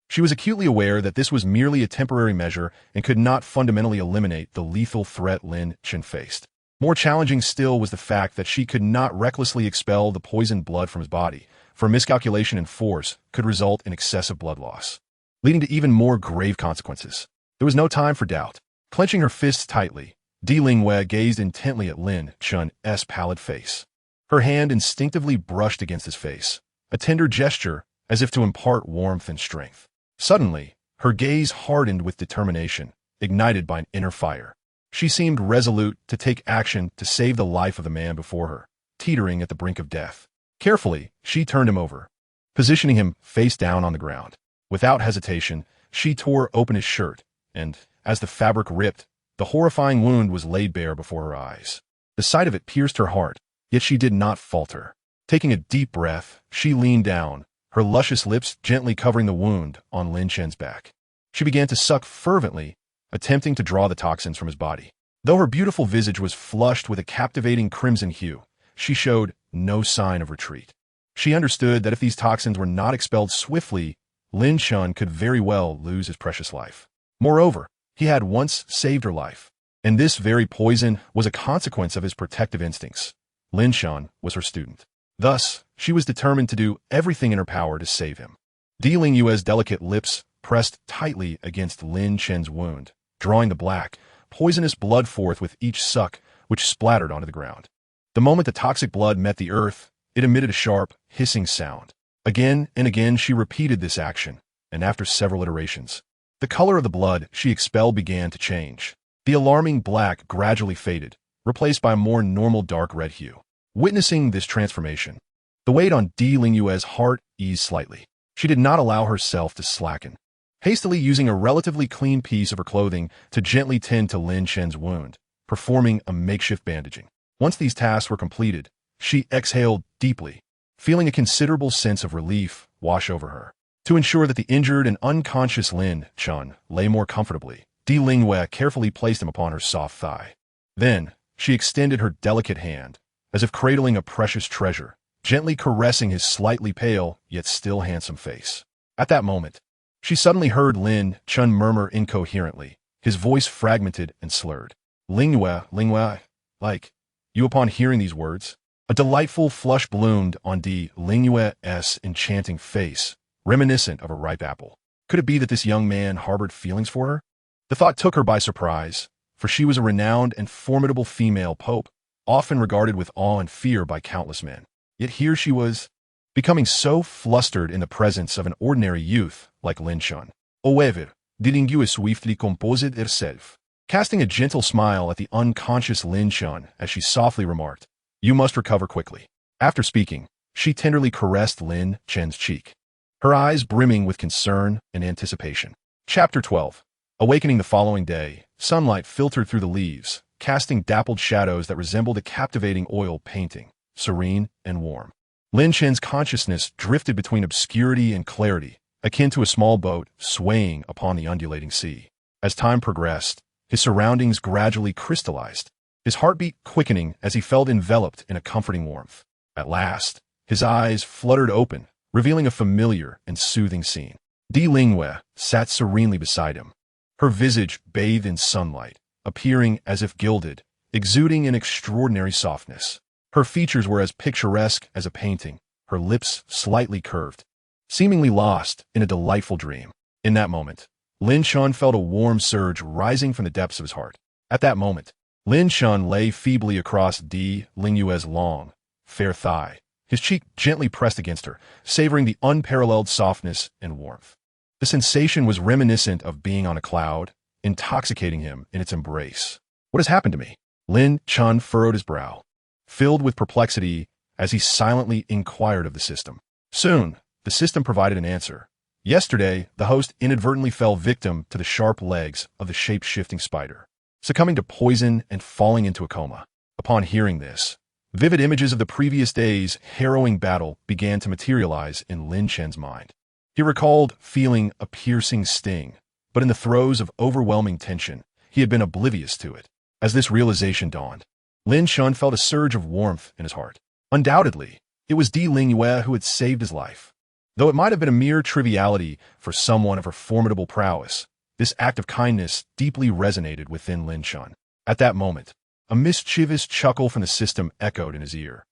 she was acutely aware that this was merely a temporary measure and could not fundamentally eliminate the lethal threat Lin Chen faced. More challenging still was the fact that she could not recklessly expel the poisoned blood from his body, for miscalculation in force could result in excessive blood loss, leading to even more grave consequences. There was no time for doubt. Clenching her fists tightly, Douluo gazed intently at Lin Chen's pallid face. Her hand instinctively brushed against his face, a tender gesture as if to impart warmth and strength. Suddenly, her gaze hardened with determination, ignited by an inner fire. She seemed resolute to take action to save the life of the man before her, teetering at the brink of death. Carefully, she turned him over, positioning him face down on the ground. Without hesitation, she tore open his shirt, and, as the fabric ripped, the horrifying wound was laid bare before her eyes. The sight of it pierced her heart, yet she did not falter. Taking a deep breath, she leaned down, her luscious lips gently covering the wound on Lin Chen's back. She began to suck fervently, attempting to draw the toxins from his body. Though her beautiful visage was flushed with a captivating crimson hue, she showed no sign of retreat. She understood that if these toxins were not expelled swiftly, Lin Chen could very well lose his precious life. Moreover, he had once saved her life. And this very poison was a consequence of his protective instincts. Lin Chen was her student. Thus, she was determined to do everything in her power to save him. Ling Yue's delicate lips pressed tightly against Lin Chen's wound, drawing the black, poisonous blood forth with each suck, which splattered onto the ground. The moment the toxic blood met the earth, it emitted a sharp, hissing sound. Again and again she repeated this action, and after several iterations, the color of the blood she expelled began to change. The alarming black gradually faded, replaced by a more normal dark red hue. Witnessing this transformation, the weight on Ling Yue's heart eased slightly. She did not allow herself to slacken. Hastily using a relatively clean piece of her clothing to gently tend to Lin Chen's wound, performing a makeshift bandaging. Once these tasks were completed, she exhaled deeply, feeling a considerable sense of relief wash over her. To ensure that the injured and unconscious Lin Chen lay more comfortably, Ling Yue carefully placed him upon her soft thigh. Then, she extended her delicate hand, as if cradling a precious treasure, gently caressing his slightly pale yet still handsome face. At that moment, she suddenly heard Lin Chen murmur incoherently, his voice fragmented and slurred. Ling Yue, like, you upon hearing these words? A delightful flush bloomed on Ling Yue's enchanting face, reminiscent of a ripe apple. Could it be that this young man harbored feelings for her? The thought took her by surprise, for she was a renowned and formidable female pope, often regarded with awe and fear by countless men. Yet here she was, becoming so flustered in the presence of an ordinary youth like Lin Chen. However, Ling Yue swiftly composed herself, casting a gentle smile at the unconscious Lin Chen as she softly remarked, "You must recover quickly." After speaking, she tenderly caressed Lin Chen's cheek, her eyes brimming with concern and anticipation. Chapter 12. Awakening. The following day, sunlight filtered through the leaves, casting dappled shadows that resembled a captivating oil painting, serene and warm. Lin Chen's consciousness drifted between obscurity and clarity, akin to a small boat swaying upon the undulating sea. As time progressed, his surroundings gradually crystallized, his heartbeat quickening as he felt enveloped in a comforting warmth. At last, his eyes fluttered open, revealing a familiar and soothing scene. Ling Yue sat serenely beside him, her visage bathed in sunlight, appearing as if gilded, exuding an extraordinary softness. Her features were as picturesque as a painting, her lips slightly curved, seemingly lost in a delightful dream. In that moment, Lin Chen felt a warm surge rising from the depths of his heart. At that moment, Lin Chen lay feebly across Ling Yue's long, fair thigh, his cheek gently pressed against her, savoring the unparalleled softness and warmth. The sensation was reminiscent of being on a cloud, intoxicating him in its embrace. What has happened to me? Lin Chen furrowed his brow, filled with perplexity as he silently inquired of the system. Soon, the system provided an answer. Yesterday, the host inadvertently fell victim to the sharp legs of the shape-shifting spider, succumbing to poison and falling into a coma. Upon hearing this, vivid images of the previous day's harrowing battle began to materialize in Lin Chen's mind. He recalled feeling a piercing sting, but in the throes of overwhelming tension, he had been oblivious to it. As this realization dawned, Lin Chen felt a surge of warmth in his heart. Undoubtedly, it was Ling Yue who had saved his life. Though it might have been a mere triviality for someone of her formidable prowess, this act of kindness deeply resonated within Lin Chen. At that moment, a mischievous chuckle from the system echoed in his ear.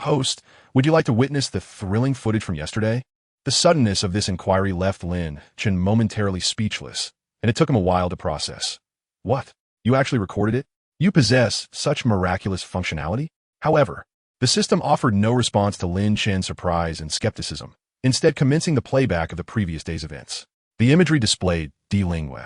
Host, would you like to witness the thrilling footage from yesterday? The suddenness of this inquiry left Lin Chen momentarily speechless, and it took him a while to process. What? You actually recorded it? You possess such miraculous functionality? However, the system offered no response to Lin Chen's surprise and skepticism, instead commencing the playback of the previous day's events. The imagery displayed Ling Yue,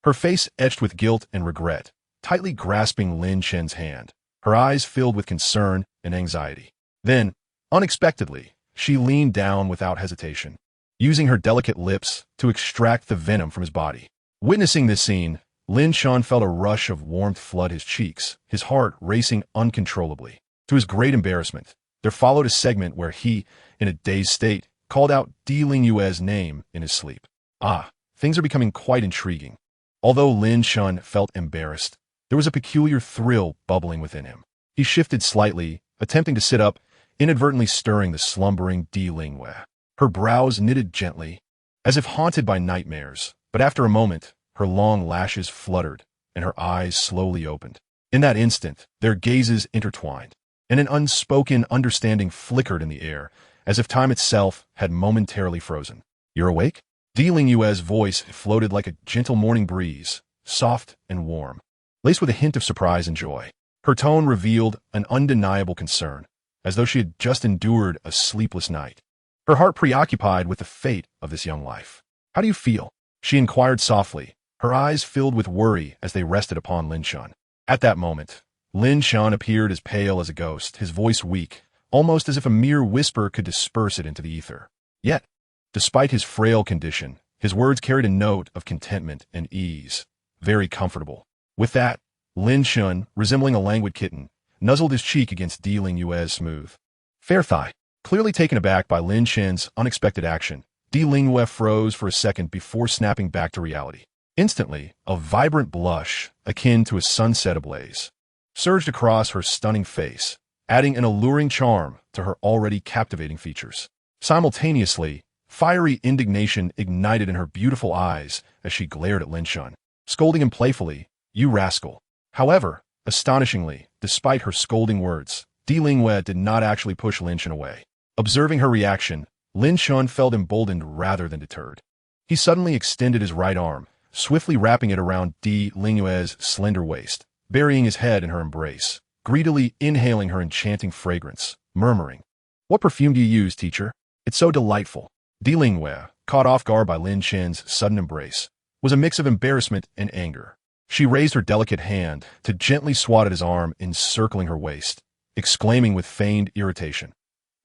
her face etched with guilt and regret, tightly grasping Lin Chen's hand, her eyes filled with concern and anxiety. Then, unexpectedly, she leaned down without hesitation, using her delicate lips to extract the venom from his body. Witnessing this scene, Lin Chen felt a rush of warmth flood his cheeks, his heart racing uncontrollably. To his great embarrassment, there followed a segment where he, in a dazed state, called out Ling Yue's name in his sleep. Things are becoming quite intriguing. Although Lin Chen felt embarrassed, there was a peculiar thrill bubbling within him. He shifted slightly, attempting to sit up, inadvertently stirring the slumbering Ling Yue. Her brows knitted gently, as if haunted by nightmares, but after a moment, her long lashes fluttered, and her eyes slowly opened. In that instant, their gazes intertwined, and an unspoken understanding flickered in the air, as if time itself had momentarily frozen. "You're awake?" Ling Yue's voice floated like a gentle morning breeze, soft and warm, laced with a hint of surprise and joy. Her tone revealed an undeniable concern, as though she had just endured a sleepless night, her heart preoccupied with the fate of this young life. "How do you feel?" she inquired softly, her eyes filled with worry as they rested upon Lin Chen. At that moment, Lin Chen appeared as pale as a ghost, his voice weak, almost as if a mere whisper could disperse it into the ether. Yet, despite his frail condition, his words carried a note of contentment and ease. Very comfortable. With that, Lin Chen, resembling a languid kitten, nuzzled his cheek against Ling Yue's smooth, fair thigh. Clearly taken aback by Lin Chen's unexpected action, Ling Yue froze for a second before snapping back to reality. Instantly, a vibrant blush, akin to a sunset ablaze, surged across her stunning face, adding an alluring charm to her already captivating features. Simultaneously, fiery indignation ignited in her beautiful eyes as she glared at Lin Chen, scolding him playfully, "You rascal." However, astonishingly, despite her scolding words, Ling Yue did not actually push Lin Chen away. Observing her reaction, Lin Chen felt emboldened rather than deterred. He suddenly extended his right arm, swiftly wrapping it around Ling Yue's slender waist, burying his head in her embrace, greedily inhaling her enchanting fragrance, murmuring, "What perfume do you use, teacher? It's so delightful." Ling Yue, caught off guard by Lin Chen's sudden embrace, was a mix of embarrassment and anger. She raised her delicate hand to gently swat at his arm encircling her waist, exclaiming with feigned irritation,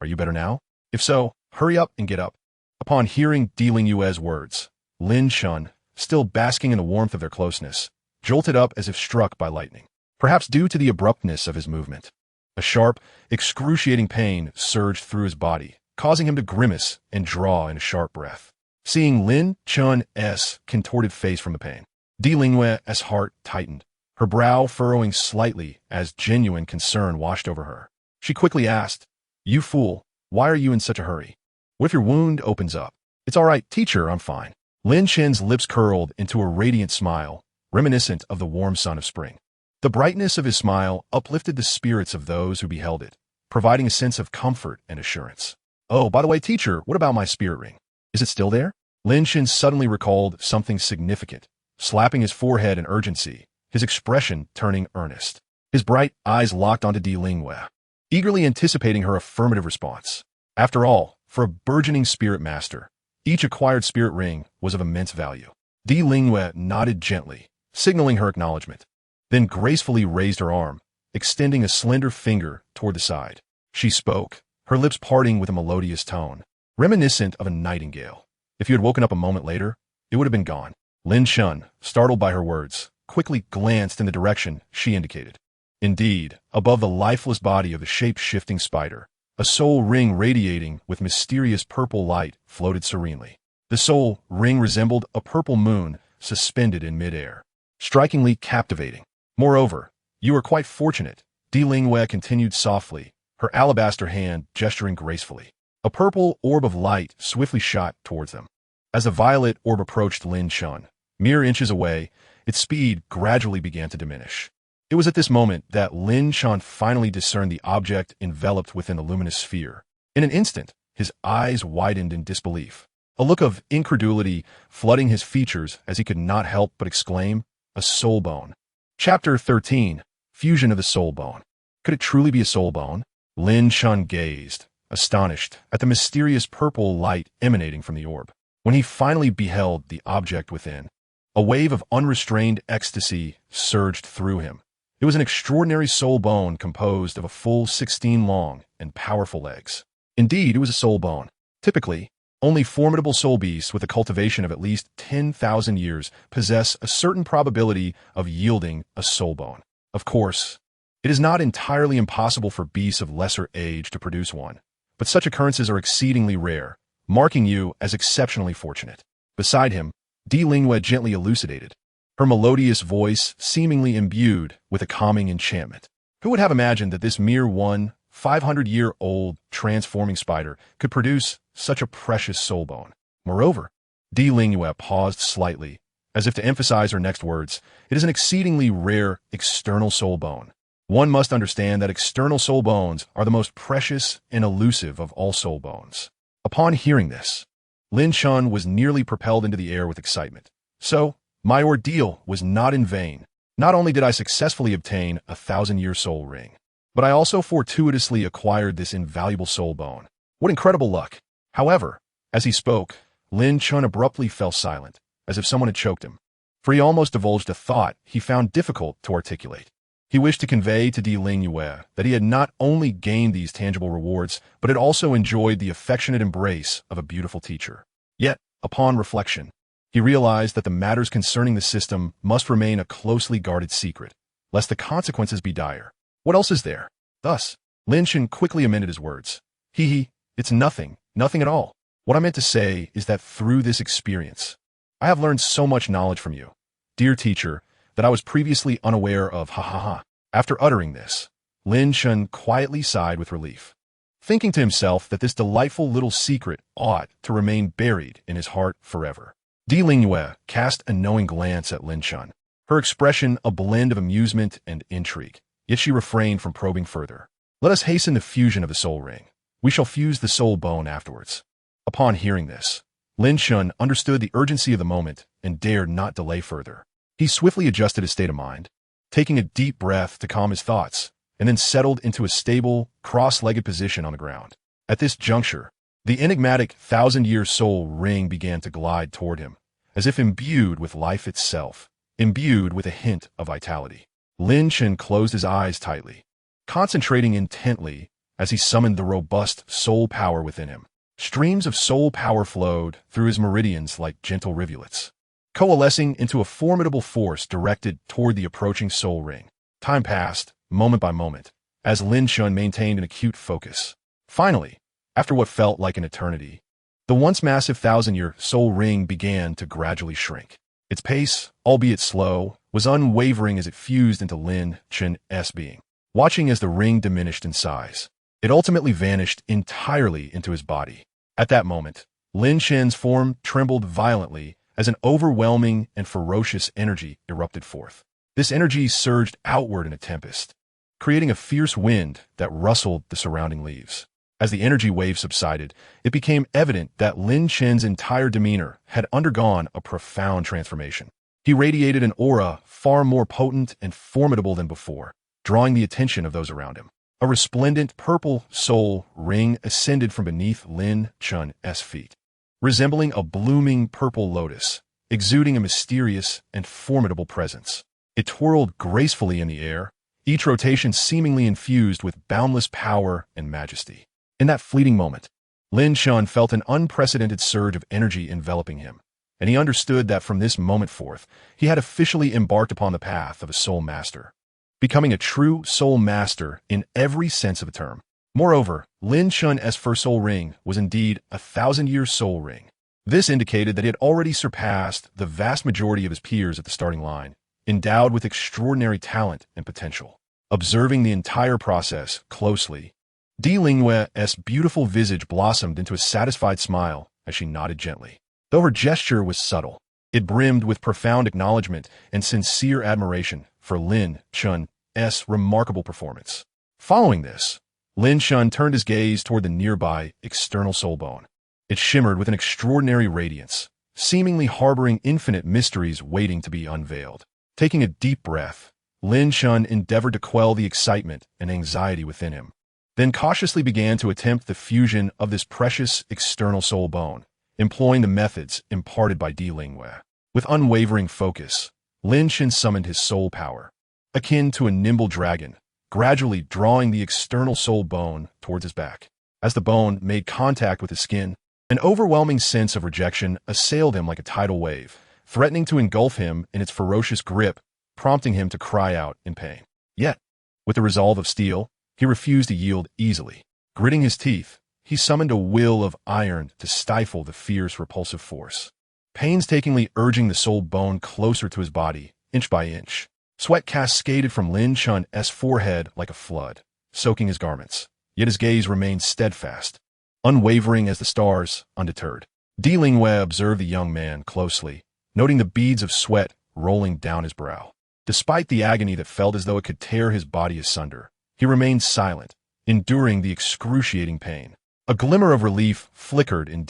"Are you better now? If so, hurry up and get up." Upon hearing Ling Yue's words, Lin Chen, still basking in the warmth of their closeness, jolted up as if struck by lightning, perhaps due to the abruptness of his movement. A sharp, excruciating pain surged through his body, causing him to grimace and draw in a sharp breath. Seeing Lin Chen's contorted face from the pain, Ling Yue's heart tightened, her brow furrowing slightly as genuine concern washed over her. She quickly asked, "You fool, why are you in such a hurry? What if your wound opens up?" "It's all right, teacher, I'm fine." Lin Chen's lips curled into a radiant smile, reminiscent of the warm sun of spring. The brightness of his smile uplifted the spirits of those who beheld it, providing a sense of comfort and assurance. "Oh, by the way, teacher, what about my spirit ring? Is it still there?" Lin Chen suddenly recalled something significant, slapping his forehead in urgency, his expression turning earnest. His bright eyes locked onto Ling Yue, eagerly anticipating her affirmative response. After all, for a burgeoning spirit master, each acquired spirit ring was of immense value. Ling Yue nodded gently, signaling her acknowledgement, then gracefully raised her arm, extending a slender finger toward the side. She spoke, her lips parting with a melodious tone, reminiscent of a nightingale. If you had woken up a moment later, it would have been gone. Lin Chen, startled by her words, quickly glanced in the direction she indicated. Indeed, above the lifeless body of the shape-shifting spider, a soul ring radiating with mysterious purple light floated serenely. The soul ring resembled a purple moon suspended in midair, strikingly captivating. "Moreover, you are quite fortunate," Ling Yue continued softly, her alabaster hand gesturing gracefully. A purple orb of light swiftly shot towards them. As the violet orb approached Lin Chen, mere inches away, its speed gradually began to diminish. It was at this moment that Lin Chen finally discerned the object enveloped within the luminous sphere. In an instant, his eyes widened in disbelief, a look of incredulity flooding his features as he could not help but exclaim, "A soul bone." Chapter 13, Fusion of the Soul Bone. Could it truly be a soul bone? Lin Chen gazed, astonished, at the mysterious purple light emanating from the orb. When he finally beheld the object within, a wave of unrestrained ecstasy surged through him. It was an extraordinary soul bone composed of a full 16 long and powerful legs. Indeed, it was a soul bone. Typically, only formidable soul beasts with a cultivation of at least 10,000 years possess a certain probability of yielding a soul bone. Of course, it is not entirely impossible for beasts of lesser age to produce one, but such occurrences are exceedingly rare, marking you as exceptionally fortunate. Beside him, Ling Yue gently elucidated, her melodious voice seemingly imbued with a calming enchantment. Who would have imagined that this mere 500-year-old transforming spider could produce such a precious soul bone? Moreover, Ling Yue paused slightly, As if to emphasize her next words, it is an exceedingly rare external soul bone. One must understand that external soul bones are the most precious and elusive of all soul bones. Upon hearing this, Lin Chen was nearly propelled into the air with excitement. So, my ordeal was not in vain. Not only did I successfully obtain a 1,000-year soul ring, but I also fortuitously acquired this invaluable soul bone. What incredible luck! However, as he spoke, Lin Chen abruptly fell silent, as if someone had choked him, for he almost divulged a thought he found difficult to articulate. He wished to convey to Douluo that he had not only gained these tangible rewards, but had also enjoyed the affectionate embrace of a beautiful teacher. Yet, upon reflection, he realized that the matters concerning the system must remain a closely guarded secret, lest the consequences be dire. What else is there? Thus, Lin Chen quickly amended his words. It's nothing at all. What I meant to say is that through this experience, I have learned so much knowledge from you, dear teacher, that I was previously unaware of. After uttering this, Lin Chen quietly sighed with relief, thinking to himself that this delightful little secret ought to remain buried in his heart forever. Douluo cast a knowing glance at Lin Chen, her expression a blend of amusement and intrigue, yet she refrained from probing further. Let us hasten the fusion of the soul ring. We shall fuse the soul bone afterwards. Upon hearing this, Lin Chen understood the urgency of the moment and dared not delay further. He swiftly adjusted his state of mind, taking a deep breath to calm his thoughts, and then settled into a stable, cross-legged position on the ground. At this juncture, the enigmatic 1,000-year soul ring began to glide toward him, as if imbued with life itself, imbued with a hint of vitality. Lin Chen closed his eyes tightly, concentrating intently as he summoned the robust soul power within him. Streams of soul power flowed through his meridians like gentle rivulets, coalescing into a formidable force directed toward the approaching soul ring. Time passed, moment by moment, as Lin Chen maintained an acute focus. Finally, after what felt like an eternity, the once massive 1,000-year soul ring began to gradually shrink. Its pace, albeit slow, was unwavering as it fused into Lin Chen's being. Watching as the ring diminished in size, it ultimately vanished entirely into his body. At that moment, Lin Chen's form trembled violently as an overwhelming and ferocious energy erupted forth. This energy surged outward in a tempest, creating a fierce wind that rustled the surrounding leaves. As the energy wave subsided, it became evident that Lin Chen's entire demeanor had undergone a profound transformation. He radiated an aura far more potent and formidable than before, drawing the attention of those around him. A resplendent purple soul ring ascended from beneath Lin Chen's feet, resembling a blooming purple lotus, exuding a mysterious and formidable presence. It twirled gracefully in the air, each rotation seemingly infused with boundless power and majesty. In that fleeting moment, Lin Chen felt an unprecedented surge of energy enveloping him, and he understood that from this moment forth, he had officially embarked upon the path of a soul master, becoming a true soul master in every sense of the term. Moreover, Lin Chen's first soul ring was indeed a 1,000-year soul ring. This indicated that he had already surpassed the vast majority of his peers at the starting line, endowed with extraordinary talent and potential. Observing the entire process closely, Douluo's beautiful visage blossomed into a satisfied smile as she nodded gently. Though her gesture was subtle, it brimmed with profound acknowledgement and sincere admiration for Lin Chen's remarkable performance. Following this, Lin Chen turned his gaze toward the nearby external soul bone. It shimmered with an extraordinary radiance, seemingly harboring infinite mysteries waiting to be unveiled. Taking a deep breath, Lin Chen endeavored to quell the excitement and anxiety within him, then cautiously began to attempt the fusion of this precious external soul bone, employing the methods imparted by Douluo. With unwavering focus, Lin Chen summoned his soul power, akin to a nimble dragon, gradually drawing the external soul bone towards his back. As the bone made contact with his skin, an overwhelming sense of rejection assailed him like a tidal wave, threatening to engulf him in its ferocious grip, prompting him to cry out in pain. Yet, with the resolve of steel, he refused to yield easily. Gritting his teeth, he summoned a will of iron to stifle the fierce, repulsive force, painstakingly urging the soul bone closer to his body, inch by inch. Sweat cascaded from Lin Chen's forehead like a flood, soaking his garments, yet his gaze remained steadfast, unwavering as the stars, undeterred. Douluo observed the young man closely, noting the beads of sweat rolling down his brow. Despite the agony that felt as though it could tear his body asunder, he remained silent, enduring the excruciating pain. A glimmer of relief flickered in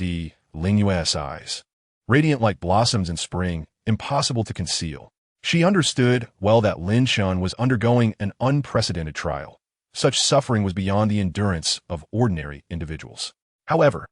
Lin Yue's eyes. Radiant like blossoms in spring, impossible to conceal. She understood well that Lin Chen was undergoing an unprecedented trial. Such suffering was beyond the endurance of ordinary individuals. However,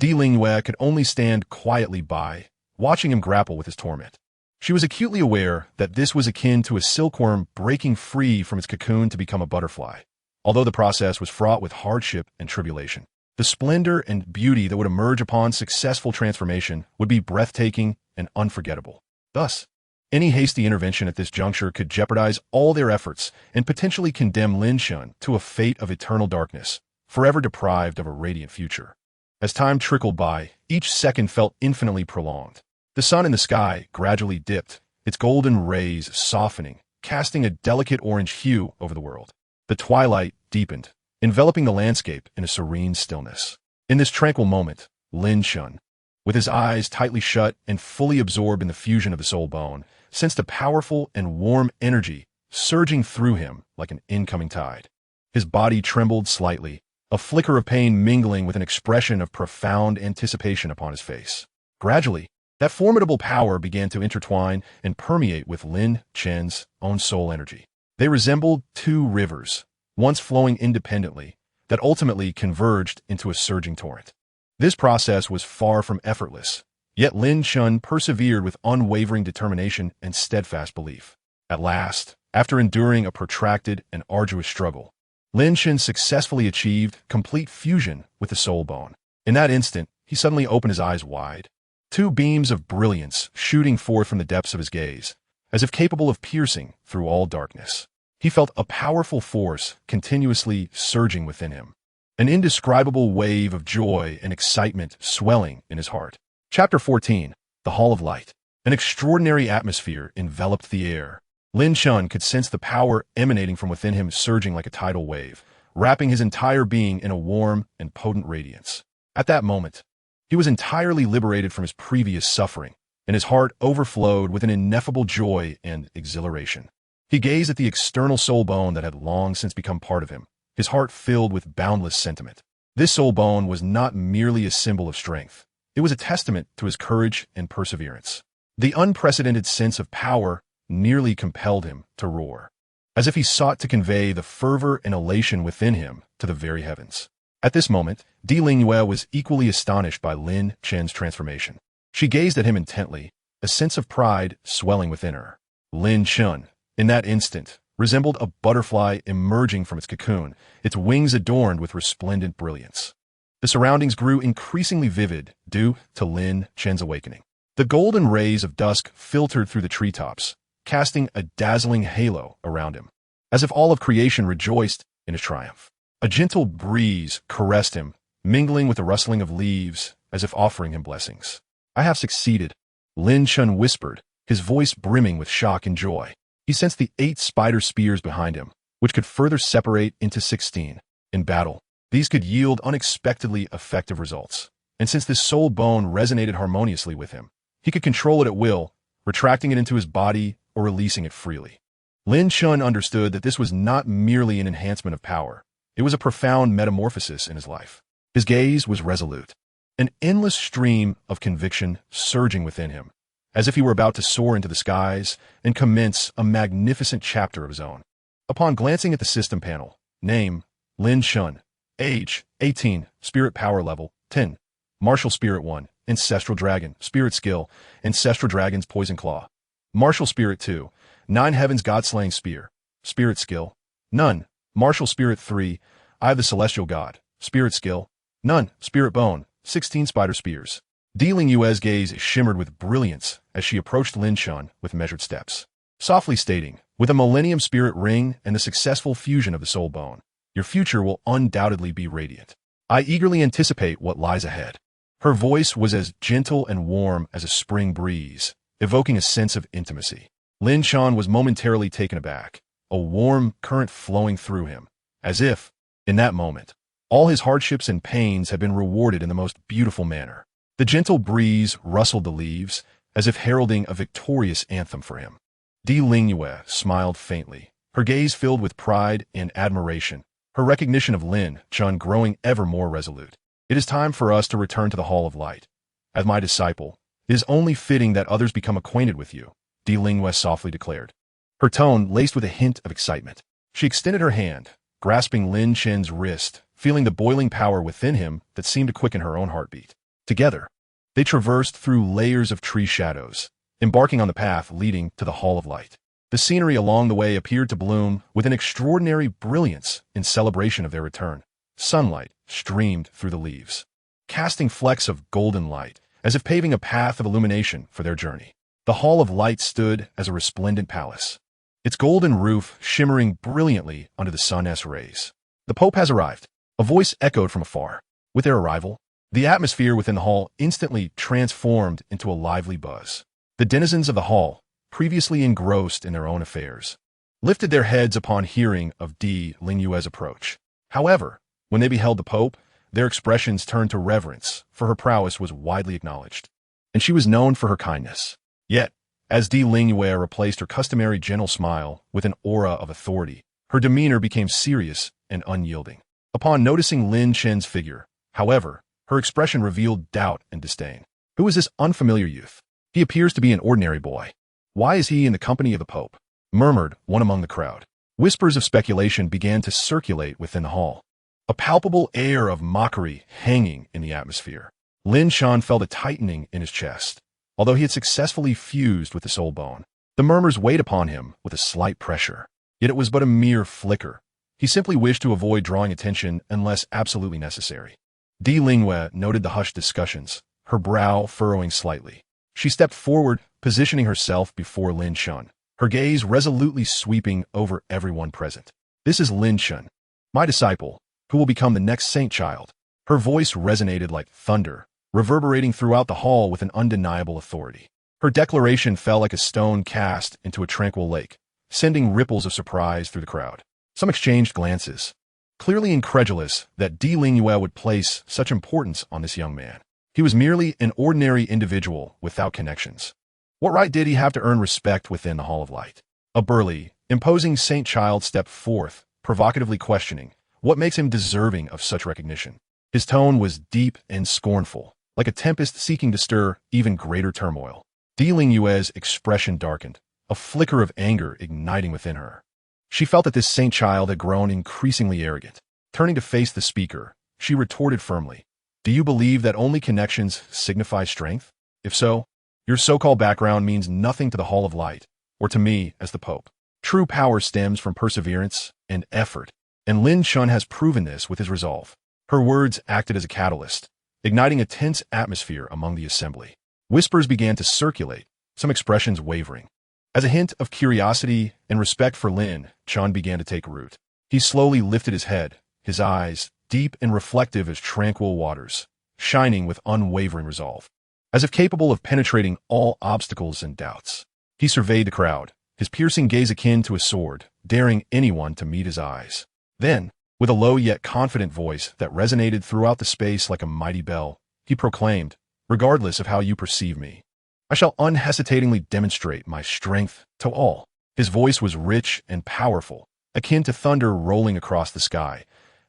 Lin Yue could only stand quietly by, watching him grapple with his torment. She was acutely aware that this was akin to a silkworm breaking free from its cocoon to become a butterfly. Although the process was fraught with hardship and tribulation, the splendor and beauty that would emerge upon successful transformation would be breathtaking and unforgettable. Thus, any hasty intervention at this juncture could jeopardize all their efforts and potentially condemn Lin Chen to a fate of eternal darkness, forever deprived of a radiant future. As time trickled by, each second felt infinitely prolonged. The sun in the sky gradually dipped, its golden rays softening, casting a delicate orange hue over the world. The twilight deepened, enveloping the landscape in a serene stillness. In this tranquil moment, Lin Chen, with his eyes tightly shut and fully absorbed in the fusion of the soul bone, sensed a powerful and warm energy surging through him like an incoming tide. His body trembled slightly, a flicker of pain mingling with an expression of profound anticipation upon his face. Gradually, that formidable power began to intertwine and permeate with Lin Chen's own soul energy. They resembled two rivers, once flowing independently, that ultimately converged into a surging torrent. This process was far from effortless, yet Lin Chen persevered with unwavering determination and steadfast belief. At last, after enduring a protracted and arduous struggle, Lin Chen successfully achieved complete fusion with the soul bone. In that instant, he suddenly opened his eyes wide, two beams of brilliance shooting forth from the depths of his gaze, as if capable of piercing through all darkness. He felt a powerful force continuously surging within him, an indescribable wave of joy and excitement swelling in his heart. Chapter 14. The Hall of Light. An extraordinary atmosphere enveloped the air. Lin Chen could sense the power emanating from within him surging like a tidal wave, wrapping his entire being in a warm and potent radiance. At that moment, he was entirely liberated from his previous suffering, and his heart overflowed with an ineffable joy and exhilaration. He gazed at the external soul bone that had long since become part of him, his heart filled with boundless sentiment. This soul bone was not merely a symbol of strength. It was a testament to his courage and perseverance. The unprecedented sense of power nearly compelled him to roar, as if he sought to convey the fervor and elation within him to the very heavens. At this moment, Lin Yue was equally astonished by Lin Chen's transformation. She gazed at him intently, a sense of pride swelling within her. Lin Chen, in that instant, resembled a butterfly emerging from its cocoon, its wings adorned with resplendent brilliance. The surroundings grew increasingly vivid due to Lin Chen's awakening. The golden rays of dusk filtered through the treetops, casting a dazzling halo around him, as if all of creation rejoiced in his triumph. A gentle breeze caressed him, mingling with the rustling of leaves, as if offering him blessings. "I have succeeded," Lin Chen whispered, his voice brimming with shock and joy. He sensed the 8 spider spears behind him, which could further separate into 16. In battle, these could yield unexpectedly effective results. And since this soul bone resonated harmoniously with him, he could control it at will, retracting it into his body or releasing it freely. Lin Chen understood that this was not merely an enhancement of power. It was a profound metamorphosis in his life. His gaze was resolute, an endless stream of conviction surging within him, as if he were about to soar into the skies and commence a magnificent chapter of his own. Upon glancing at the system panel, name, Lin Chen, age, 18, spirit power level, 10, martial spirit 1, ancestral dragon, spirit skill, ancestral dragon's poison claw, martial spirit 2, 9 heavens god-slaying spear, spirit skill, none, martial spirit 3, eye of the celestial god, spirit skill, none, spirit bone, 16 spider spears. Lin Yue's gaze shimmered with brilliance as she approached Lin Chen with measured steps, softly stating, "With a millennium spirit ring and the successful fusion of the soul bone, your future will undoubtedly be radiant. I eagerly anticipate what lies ahead." Her voice was as gentle and warm as a spring breeze, evoking a sense of intimacy. Lin Chen was momentarily taken aback, a warm current flowing through him, as if, in that moment, all his hardships and pains had been rewarded in the most beautiful manner. The gentle breeze rustled the leaves, as if heralding a victorious anthem for him. Di Lingyue smiled faintly, her gaze filled with pride and admiration, her recognition of Lin Chen growing ever more resolute. It is time for us to return to the Hall of Light. As my disciple, it is only fitting that others become acquainted with you, Di Lingyue softly declared, her tone laced with a hint of excitement. She extended her hand, grasping Lin Chen's wrist, feeling the boiling power within him that seemed to quicken her own heartbeat. Together, they traversed through layers of tree shadows, embarking on the path leading to the Hall of Light. The scenery along the way appeared to bloom with an extraordinary brilliance in celebration of their return. Sunlight streamed through the leaves, casting flecks of golden light, as if paving a path of illumination for their journey. The Hall of Light stood as a resplendent palace, its golden roof shimmering brilliantly under the sun's rays. The Pope has arrived, a voice echoed from afar. With their arrival, the atmosphere within the hall instantly transformed into a lively buzz. The denizens of the hall, previously engrossed in their own affairs, lifted their heads upon hearing of Di Lingyue's approach. However, when they beheld the Pope, their expressions turned to reverence, for her prowess was widely acknowledged, and she was known for her kindness. Yet, as Di Lingyue replaced her customary gentle smile with an aura of authority, her demeanor became serious and unyielding. Upon noticing Lin Chen's figure, however, her expression revealed doubt and disdain. Who is this unfamiliar youth? He appears to be an ordinary boy. Why is he in the company of the Pope? Murmured one among the crowd. Whispers of speculation began to circulate within the hall, a palpable air of mockery hanging in the atmosphere. Lin Chen felt a tightening in his chest. Although he had successfully fused with the soul bone, the murmurs weighed upon him with a slight pressure. Yet it was but a mere flicker. He simply wished to avoid drawing attention unless absolutely necessary. Di Lingyue noted the hushed discussions, her brow furrowing slightly. She stepped forward, positioning herself before Lin Chen, her gaze resolutely sweeping over everyone present. This is Lin Chen, my disciple, who will become the next saint child. Her voice resonated like thunder, reverberating throughout the hall with an undeniable authority. Her declaration fell like a stone cast into a tranquil lake, sending ripples of surprise through the crowd. Some exchanged glances, clearly incredulous that Di Lingyue would place such importance on this young man. He was merely an ordinary individual without connections. What right did he have to earn respect within the Hall of Light? A burly, imposing saint child stepped forth, provocatively questioning what makes him deserving of such recognition. His tone was deep and scornful, like a tempest seeking to stir even greater turmoil. Di Lingyue's expression darkened, a flicker of anger igniting within her. She felt that this saint child had grown increasingly arrogant. Turning to face the speaker, she retorted firmly, "Do you believe that only connections signify strength? If so, your so-called background means nothing to the Hall of Light, or to me as the Pope. True power stems from perseverance and effort, and Lin Chen has proven this with his resolve." Her words acted as a catalyst, igniting a tense atmosphere among the assembly. Whispers began to circulate, some expressions wavering. As a hint of curiosity and respect for Lin Chen began to take root, he slowly lifted his head, his eyes, deep and reflective as tranquil waters, shining with unwavering resolve. As if capable of penetrating all obstacles and doubts, he surveyed the crowd, his piercing gaze akin to a sword, daring anyone to meet his eyes. Then, with a low yet confident voice that resonated throughout the space like a mighty bell, he proclaimed, "Regardless of how you perceive me, I shall unhesitatingly demonstrate my strength to all." His voice was rich and powerful, akin to thunder rolling across the sky,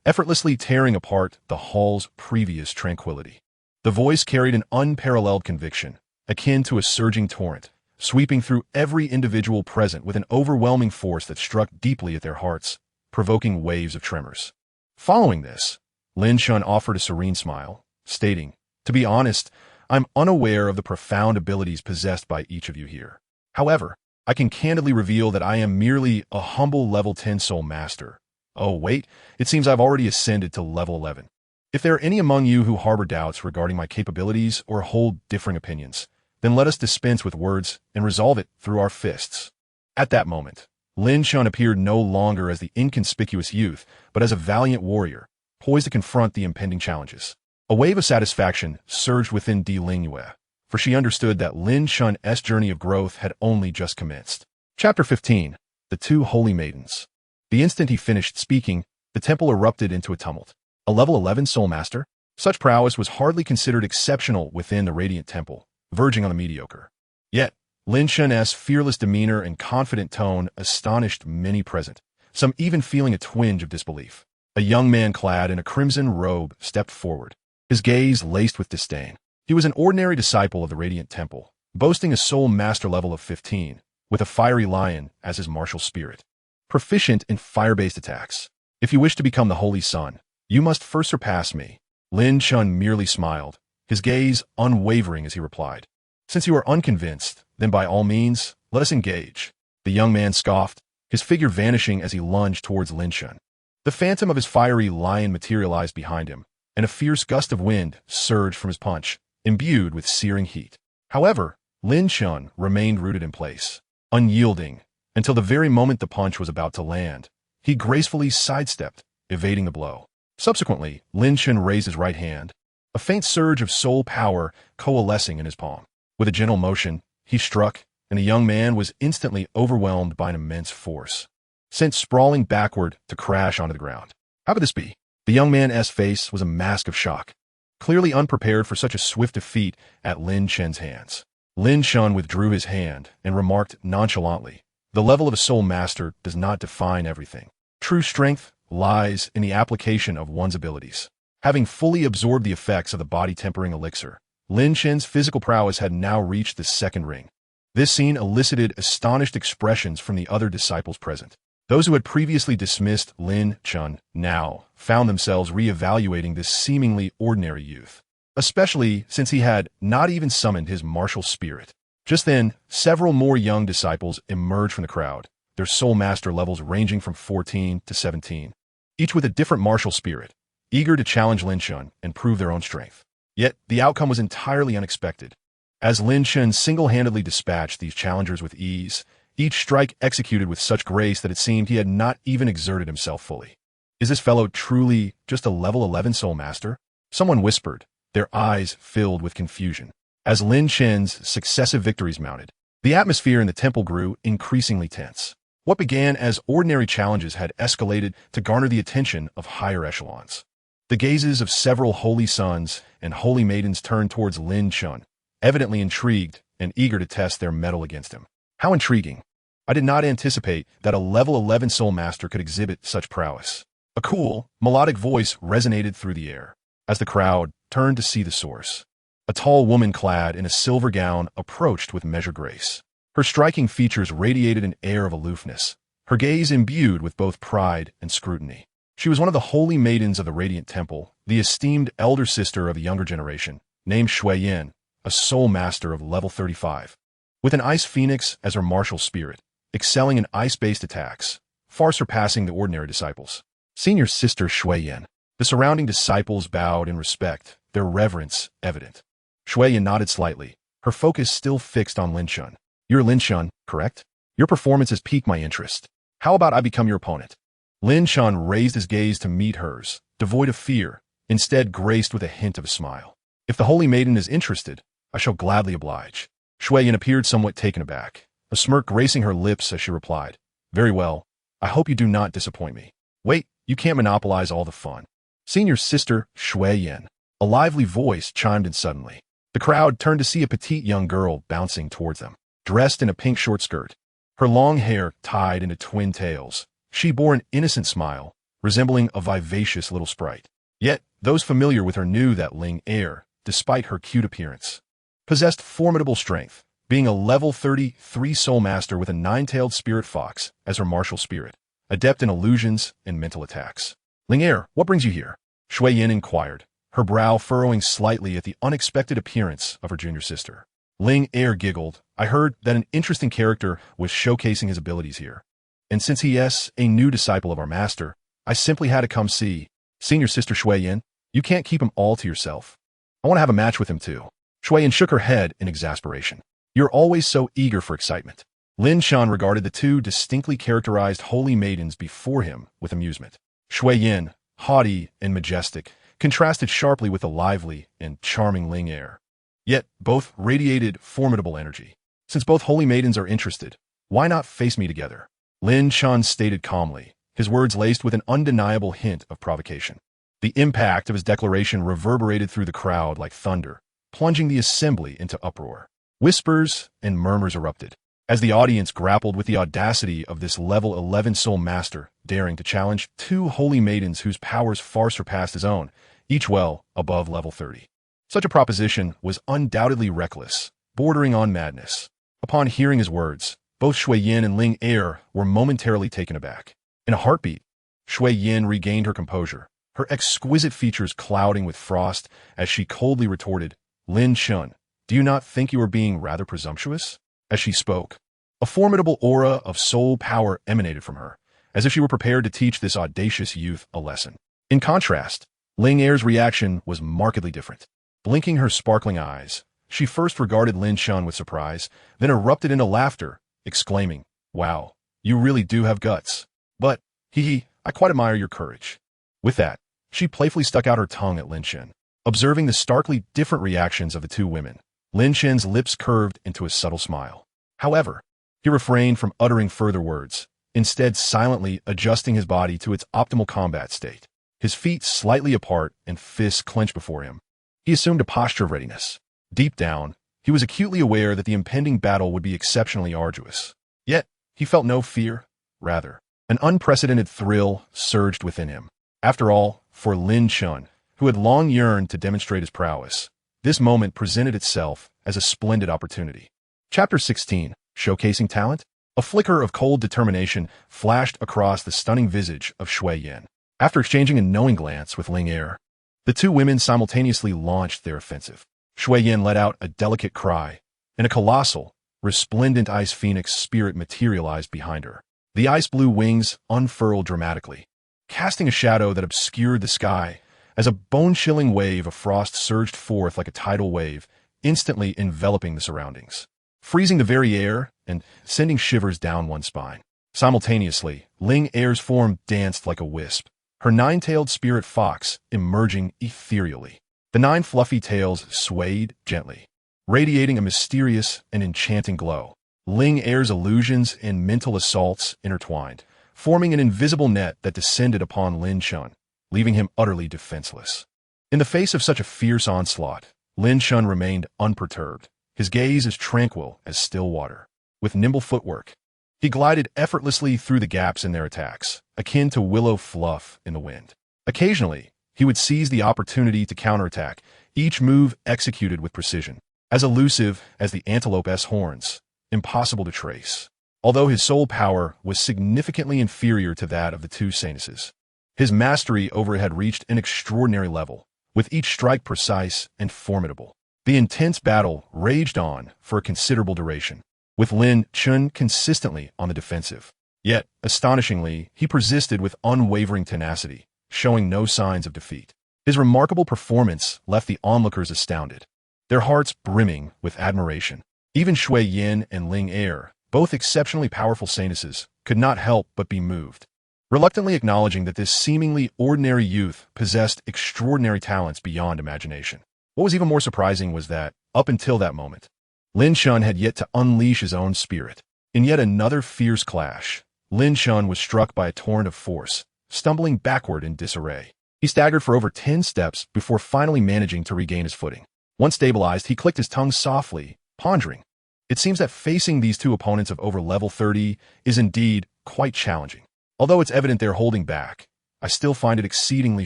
effortlessly tearing apart the hall's previous tranquility. The voice carried an unparalleled conviction, akin to a surging torrent, sweeping through every individual present with an overwhelming force that struck deeply at their hearts, provoking waves of tremors. Following this, Lin Chen offered a serene smile, stating, "To be honest, I'm unaware of the profound abilities possessed by each of you here. However, I can candidly reveal that I am merely a humble level 10 soul master. Oh wait, it seems I've already ascended to level 11. If there are any among you who harbor doubts regarding my capabilities or hold differing opinions, then let us dispense with words and resolve it through our fists." At that moment, Lin Chen appeared no longer as the inconspicuous youth, but as a valiant warrior, poised to confront the impending challenges. A wave of satisfaction surged within Di Lingyue, for she understood that Lin Chen's journey of growth had only just commenced. Chapter 15. The Two Holy Maidens. The instant he finished speaking, the temple erupted into a tumult. A level 11 soul master? Such prowess was hardly considered exceptional within the Radiant Temple, verging on the mediocre. Yet, Lin Chen's fearless demeanor and confident tone astonished many present, some even feeling a twinge of disbelief. A young man clad in a crimson robe stepped forward, his gaze laced with disdain. He was an ordinary disciple of the Radiant Temple, boasting a soul master level of 15, with a fiery lion as his martial spirit. Proficient in fire-based attacks. If you wish to become the Holy Sun, you must first surpass me. Lin Chen merely smiled, his gaze unwavering as he replied. Since you are unconvinced, then by all means, let us engage. The young man scoffed, his figure vanishing as he lunged towards Lin Chen. The phantom of his fiery lion materialized behind him, and a fierce gust of wind surged from his punch, imbued with searing heat. However, Lin Chen remained rooted in place, unyielding, until the very moment the punch was about to land. He gracefully sidestepped, evading the blow. Subsequently, Lin Chen raised his right hand, a faint surge of soul power coalescing in his palm. With a gentle motion, he struck, and the young man was instantly overwhelmed by an immense force, sent sprawling backward to crash onto the ground. How could this be? The young man's face was a mask of shock, clearly unprepared for such a swift defeat at Lin Chen's hands. Lin Chen withdrew his hand and remarked nonchalantly, "The level of a soul master does not define everything. True strength lies in the application of one's abilities." Having fully absorbed the effects of the body-tempering elixir, Lin Chen's physical prowess had now reached the second ring. This scene elicited astonished expressions from the other disciples present. Those who had previously dismissed Lin Chen now found themselves re-evaluating this seemingly ordinary youth, especially since he had not even summoned his martial spirit. Just then, several more young disciples emerged from the crowd, their soul master levels ranging from 14 to 17, each with a different martial spirit, eager to challenge Lin Chen and prove their own strength. Yet, the outcome was entirely unexpected. As Lin Chen single-handedly dispatched these challengers with ease, each strike executed with such grace that it seemed he had not even exerted himself fully. Is this fellow truly just a level 11 soul master? Someone whispered, their eyes filled with confusion. As Lin Chen's successive victories mounted, the atmosphere in the temple grew increasingly tense. What began as ordinary challenges had escalated to garner the attention of higher echelons. The gazes of several holy sons and holy maidens turned towards Lin Chen, evidently intrigued and eager to test their mettle against him. How intriguing. I did not anticipate that a level 11 soul master could exhibit such prowess. A cool, melodic voice resonated through the air as the crowd turned to see the source. A tall woman clad in a silver gown approached with measured grace. Her striking features radiated an air of aloofness, her gaze imbued with both pride and scrutiny. She was one of the holy maidens of the Radiant Temple, the esteemed elder sister of a younger generation, named Shui Yin, a soul master of level 35. With an ice phoenix as her martial spirit, excelling in ice-based attacks, far surpassing the ordinary disciples. Senior Sister Shui Yin. The surrounding disciples bowed in respect, their reverence evident. Shui Yin nodded slightly, her focus still fixed on Lin Chen. You're Lin Chen, correct? Your performance has piqued my interest. How about I become your opponent? Lin Chen raised his gaze to meet hers, devoid of fear, instead graced with a hint of a smile. If the holy maiden is interested, I shall gladly oblige. Shui Yin appeared somewhat taken aback, a smirk gracing her lips as she replied, "Very well. I hope you do not disappoint me." "Wait, you can't monopolize all the fun." Senior Sister Shui Yin. A lively voice chimed in suddenly. The crowd turned to see a petite young girl bouncing towards them, dressed in a pink short skirt, her long hair tied into twin tails. She bore an innocent smile, resembling a vivacious little sprite. Yet, those familiar with her knew that Ling Er, despite her cute appearance, possessed formidable strength, being a level 33 soul master with a nine-tailed spirit fox as her martial spirit, adept in illusions and mental attacks. "Ling Er, what brings you here?" Shui Yin inquired, her brow furrowing slightly at the unexpected appearance of her junior sister. Ling Er giggled. "I heard that an interesting character was showcasing his abilities here. And since he is a new disciple of our master, I simply had to come see." "Senior Sister Shui Yin, you can't keep him all to yourself. I want to have a match with him too." Shui Yin shook her head in exasperation. "You're always so eager for excitement." Lin Chen regarded the two distinctly characterized holy maidens before him with amusement. Shui Yin, haughty and majestic, contrasted sharply with the lively and charming Ling Er. Yet both radiated formidable energy. Since both holy maidens are interested, why not face me together? Lin Chen stated calmly, his words laced with an undeniable hint of provocation. The impact of his declaration reverberated through the crowd like thunder, plunging the assembly into uproar. Whispers and murmurs erupted, as the audience grappled with the audacity of this level 11 soul master daring to challenge two holy maidens whose powers far surpassed his own, each well above level 30. Such a proposition was undoubtedly reckless, bordering on madness. Upon hearing his words, both Shui Yin and Ling Er were momentarily taken aback. In a heartbeat, Shui Yin regained her composure, her exquisite features clouding with frost as she coldly retorted, "Lin Chen, do you not think you are being rather presumptuous?" As she spoke, a formidable aura of soul power emanated from her, as if she were prepared to teach this audacious youth a lesson. In contrast, Ling Er's reaction was markedly different. Blinking her sparkling eyes, she first regarded Lin Chen with surprise, then erupted into laughter, exclaiming, "Wow, you really do have guts. But, I quite admire your courage." With that, she playfully stuck out her tongue at Lin Chen. Observing the starkly different reactions of the two women, Lin Chen's lips curved into a subtle smile. However, he refrained from uttering further words, instead silently adjusting his body to its optimal combat state. His feet slightly apart and fists clenched before him, he assumed a posture of readiness. Deep down, he was acutely aware that the impending battle would be exceptionally arduous. Yet, he felt no fear. Rather, an unprecedented thrill surged within him. After all, for Lin Chen, who had long yearned to demonstrate his prowess, this moment presented itself as a splendid opportunity. Chapter 16, Showcasing Talent? A flicker of cold determination flashed across the stunning visage of Shui Yin. After exchanging a knowing glance with Ling Er, the two women simultaneously launched their offensive. Shui Yin let out a delicate cry, and a colossal, resplendent ice phoenix spirit materialized behind her. The ice-blue wings unfurled dramatically, casting a shadow that obscured the sky as a bone-chilling wave of frost surged forth like a tidal wave, instantly enveloping the surroundings, freezing the very air and sending shivers down one's spine. Simultaneously, Ling Er's form danced like a wisp, her nine-tailed spirit fox emerging ethereally. The 9 fluffy tails swayed gently, radiating a mysterious and enchanting glow. Ling Er's illusions and mental assaults intertwined, forming an invisible net that descended upon Lin Chen, leaving him utterly defenseless. In the face of such a fierce onslaught, Lin Chen remained unperturbed, his gaze as tranquil as still water. With nimble footwork, he glided effortlessly through the gaps in their attacks, akin to willow fluff in the wind. Occasionally, he would seize the opportunity to counterattack, each move executed with precision, as elusive as the antelope's horns, impossible to trace. Although his soul power was significantly inferior to that of the two Sanuses, his mastery over it had reached an extraordinary level, with each strike precise and formidable. The intense battle raged on for a considerable duration, with Lin Chen consistently on the defensive. Yet, astonishingly, he persisted with unwavering tenacity, showing no signs of defeat. His remarkable performance left the onlookers astounded, their hearts brimming with admiration. Even Shui Yin and Ling Er, both exceptionally powerful Sanuses, could not help but be moved, reluctantly acknowledging that this seemingly ordinary youth possessed extraordinary talents beyond imagination. What was even more surprising was that, up until that moment, Lin Chen had yet to unleash his own spirit. In yet another fierce clash, Lin Chen was struck by a torrent of force, stumbling backward in disarray. He staggered for over 10 steps before finally managing to regain his footing. Once stabilized, he clicked his tongue softly, pondering. It seems that facing these two opponents of over level 30 is indeed quite challenging. Although it's evident they're holding back, I still find it exceedingly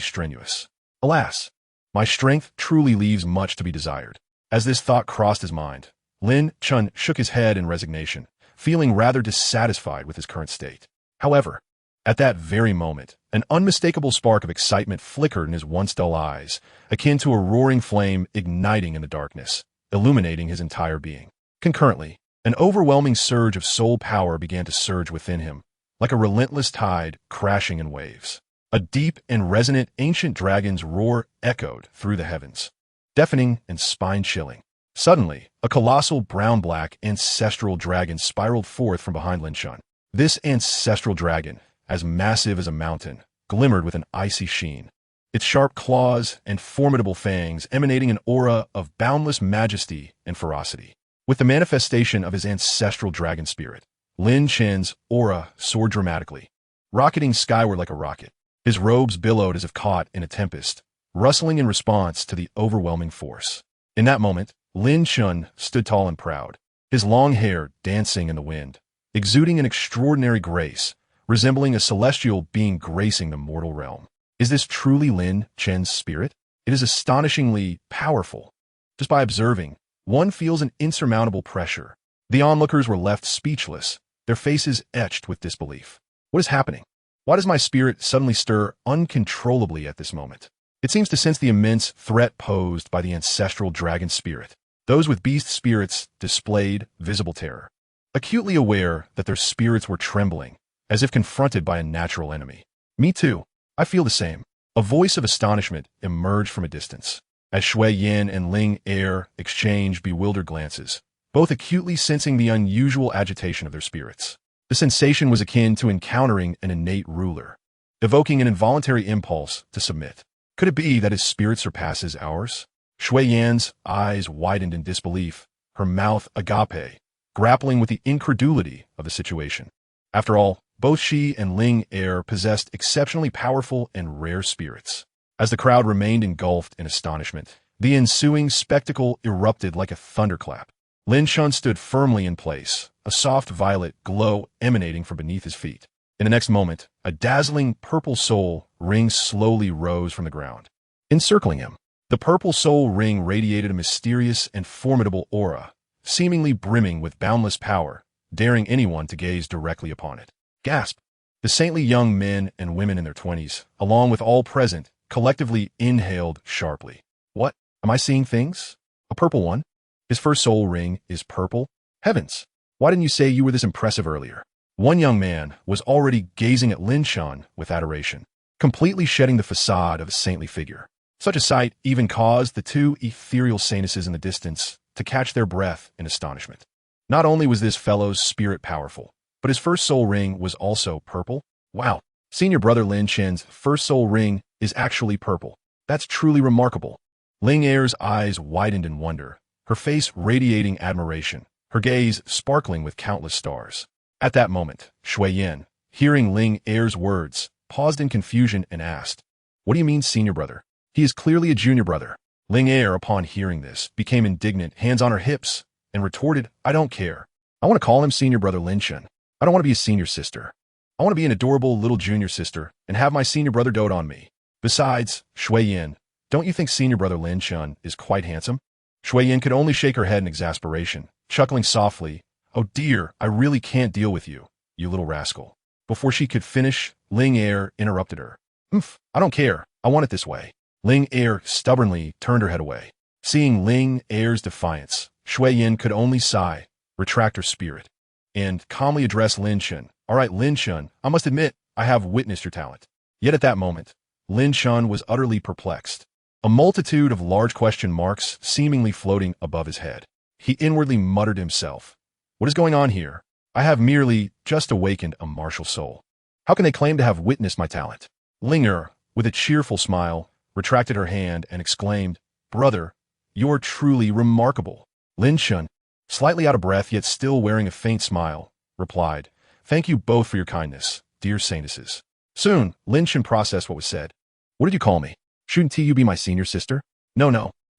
strenuous. Alas, my strength truly leaves much to be desired. As this thought crossed his mind, Lin Chen shook his head in resignation, feeling rather dissatisfied with his current state. However, at that very moment, an unmistakable spark of excitement flickered in his once dull eyes, akin to a roaring flame igniting in the darkness, illuminating his entire being. Concurrently, an overwhelming surge of soul power began to surge within him, like a relentless tide crashing in waves. A deep and resonant ancient dragon's roar echoed through the heavens, deafening and spine-chilling. Suddenly, a colossal brown-black ancestral dragon spiraled forth from behind Lin Chen. This ancestral dragon, as massive as a mountain, glimmered with an icy sheen, its sharp claws and formidable fangs emanating an aura of boundless majesty and ferocity. With the manifestation of his ancestral dragon spirit, Lin Chen's aura soared dramatically, rocketing skyward like a rocket. His robes billowed as if caught in a tempest, rustling in response to the overwhelming force. In that moment, Lin Chen stood tall and proud, his long hair dancing in the wind, exuding an extraordinary grace, resembling a celestial being gracing the mortal realm. Is this truly Lin Chen's spirit? It is astonishingly powerful. Just by observing, one feels an insurmountable pressure. The onlookers were left speechless, their faces etched with disbelief. What is happening? Why does my spirit suddenly stir uncontrollably at this moment? It seems to sense the immense threat posed by the ancestral dragon spirit. Those with beast spirits displayed visible terror, acutely aware that their spirits were trembling, as if confronted by a natural enemy. Me too. I feel the same. A voice of astonishment emerged from a distance, as Shui Yin and Ling Er exchanged bewildered glances, both acutely sensing the unusual agitation of their spirits. The sensation was akin to encountering an innate ruler, evoking an involuntary impulse to submit. Could it be that his spirit surpasses ours? Shui Yan's eyes widened in disbelief, her mouth agape, grappling with the incredulity of the situation. After all, both she and Ling Er possessed exceptionally powerful and rare spirits. As the crowd remained engulfed in astonishment, the ensuing spectacle erupted like a thunderclap. Lin Chen stood firmly in place, a soft violet glow emanating from beneath his feet. In the next moment, a dazzling purple soul ring slowly rose from the ground, encircling him. The purple soul ring radiated a mysterious and formidable aura, seemingly brimming with boundless power, daring anyone to gaze directly upon it. Gasp! The saintly young men and women in their 20s, along with all present, collectively inhaled sharply. What? Am I seeing things? A purple one? His first soul ring is purple? Heavens! Why didn't you say you were this impressive earlier? One young man was already gazing at Lin Chen with adoration, completely shedding the facade of a saintly figure. Such a sight even caused the two ethereal saintesses in the distance to catch their breath in astonishment. Not only was this fellow's spirit powerful, but his first soul ring was also purple. Wow, senior brother Lin Chen's first soul ring is actually purple. That's truly remarkable. Ling Er's eyes widened in wonder, her face radiating admiration, her gaze sparkling with countless stars. At that moment, Shui Yin, hearing Ling Er's words, paused in confusion and asked, "What do you mean, senior brother? He is clearly a junior brother." Ling Er, upon hearing this, became indignant, hands on her hips, and retorted, "I don't care. I want to call him senior brother Lin Chen. I don't want to be a senior sister. I want to be an adorable little junior sister and have my senior brother dote on me. Besides, Shui Yin, don't you think senior brother Lin Chen is quite handsome?" Shui Yin could only shake her head in exasperation, chuckling softly, "Oh dear, I really can't deal with you, you little rascal." Before she could finish, Ling Er interrupted her. I don't care. I want it this way." Ling Er stubbornly turned her head away. Seeing Ling Er's defiance, Shui Yin could only sigh, retract her spirit, and calmly address Lin Chen. "All right, Lin Chen, I must admit, I have witnessed your talent." Yet at that moment, Lin Chen was utterly perplexed, a multitude of large question marks seemingly floating above his head. He inwardly muttered to himself, "What is going on here? I have merely just awakened a martial soul. How can they claim to have witnessed my talent?" Ling Er, with a cheerful smile, retracted her hand and exclaimed, "Brother, you're truly remarkable." Lin Chen, slightly out of breath yet still wearing a faint smile, replied, "Thank you both for your kindness, dear saintesses." Soon, Lin Chen processed what was said. "What did you call me? Shouldn't you be my senior sister?" No,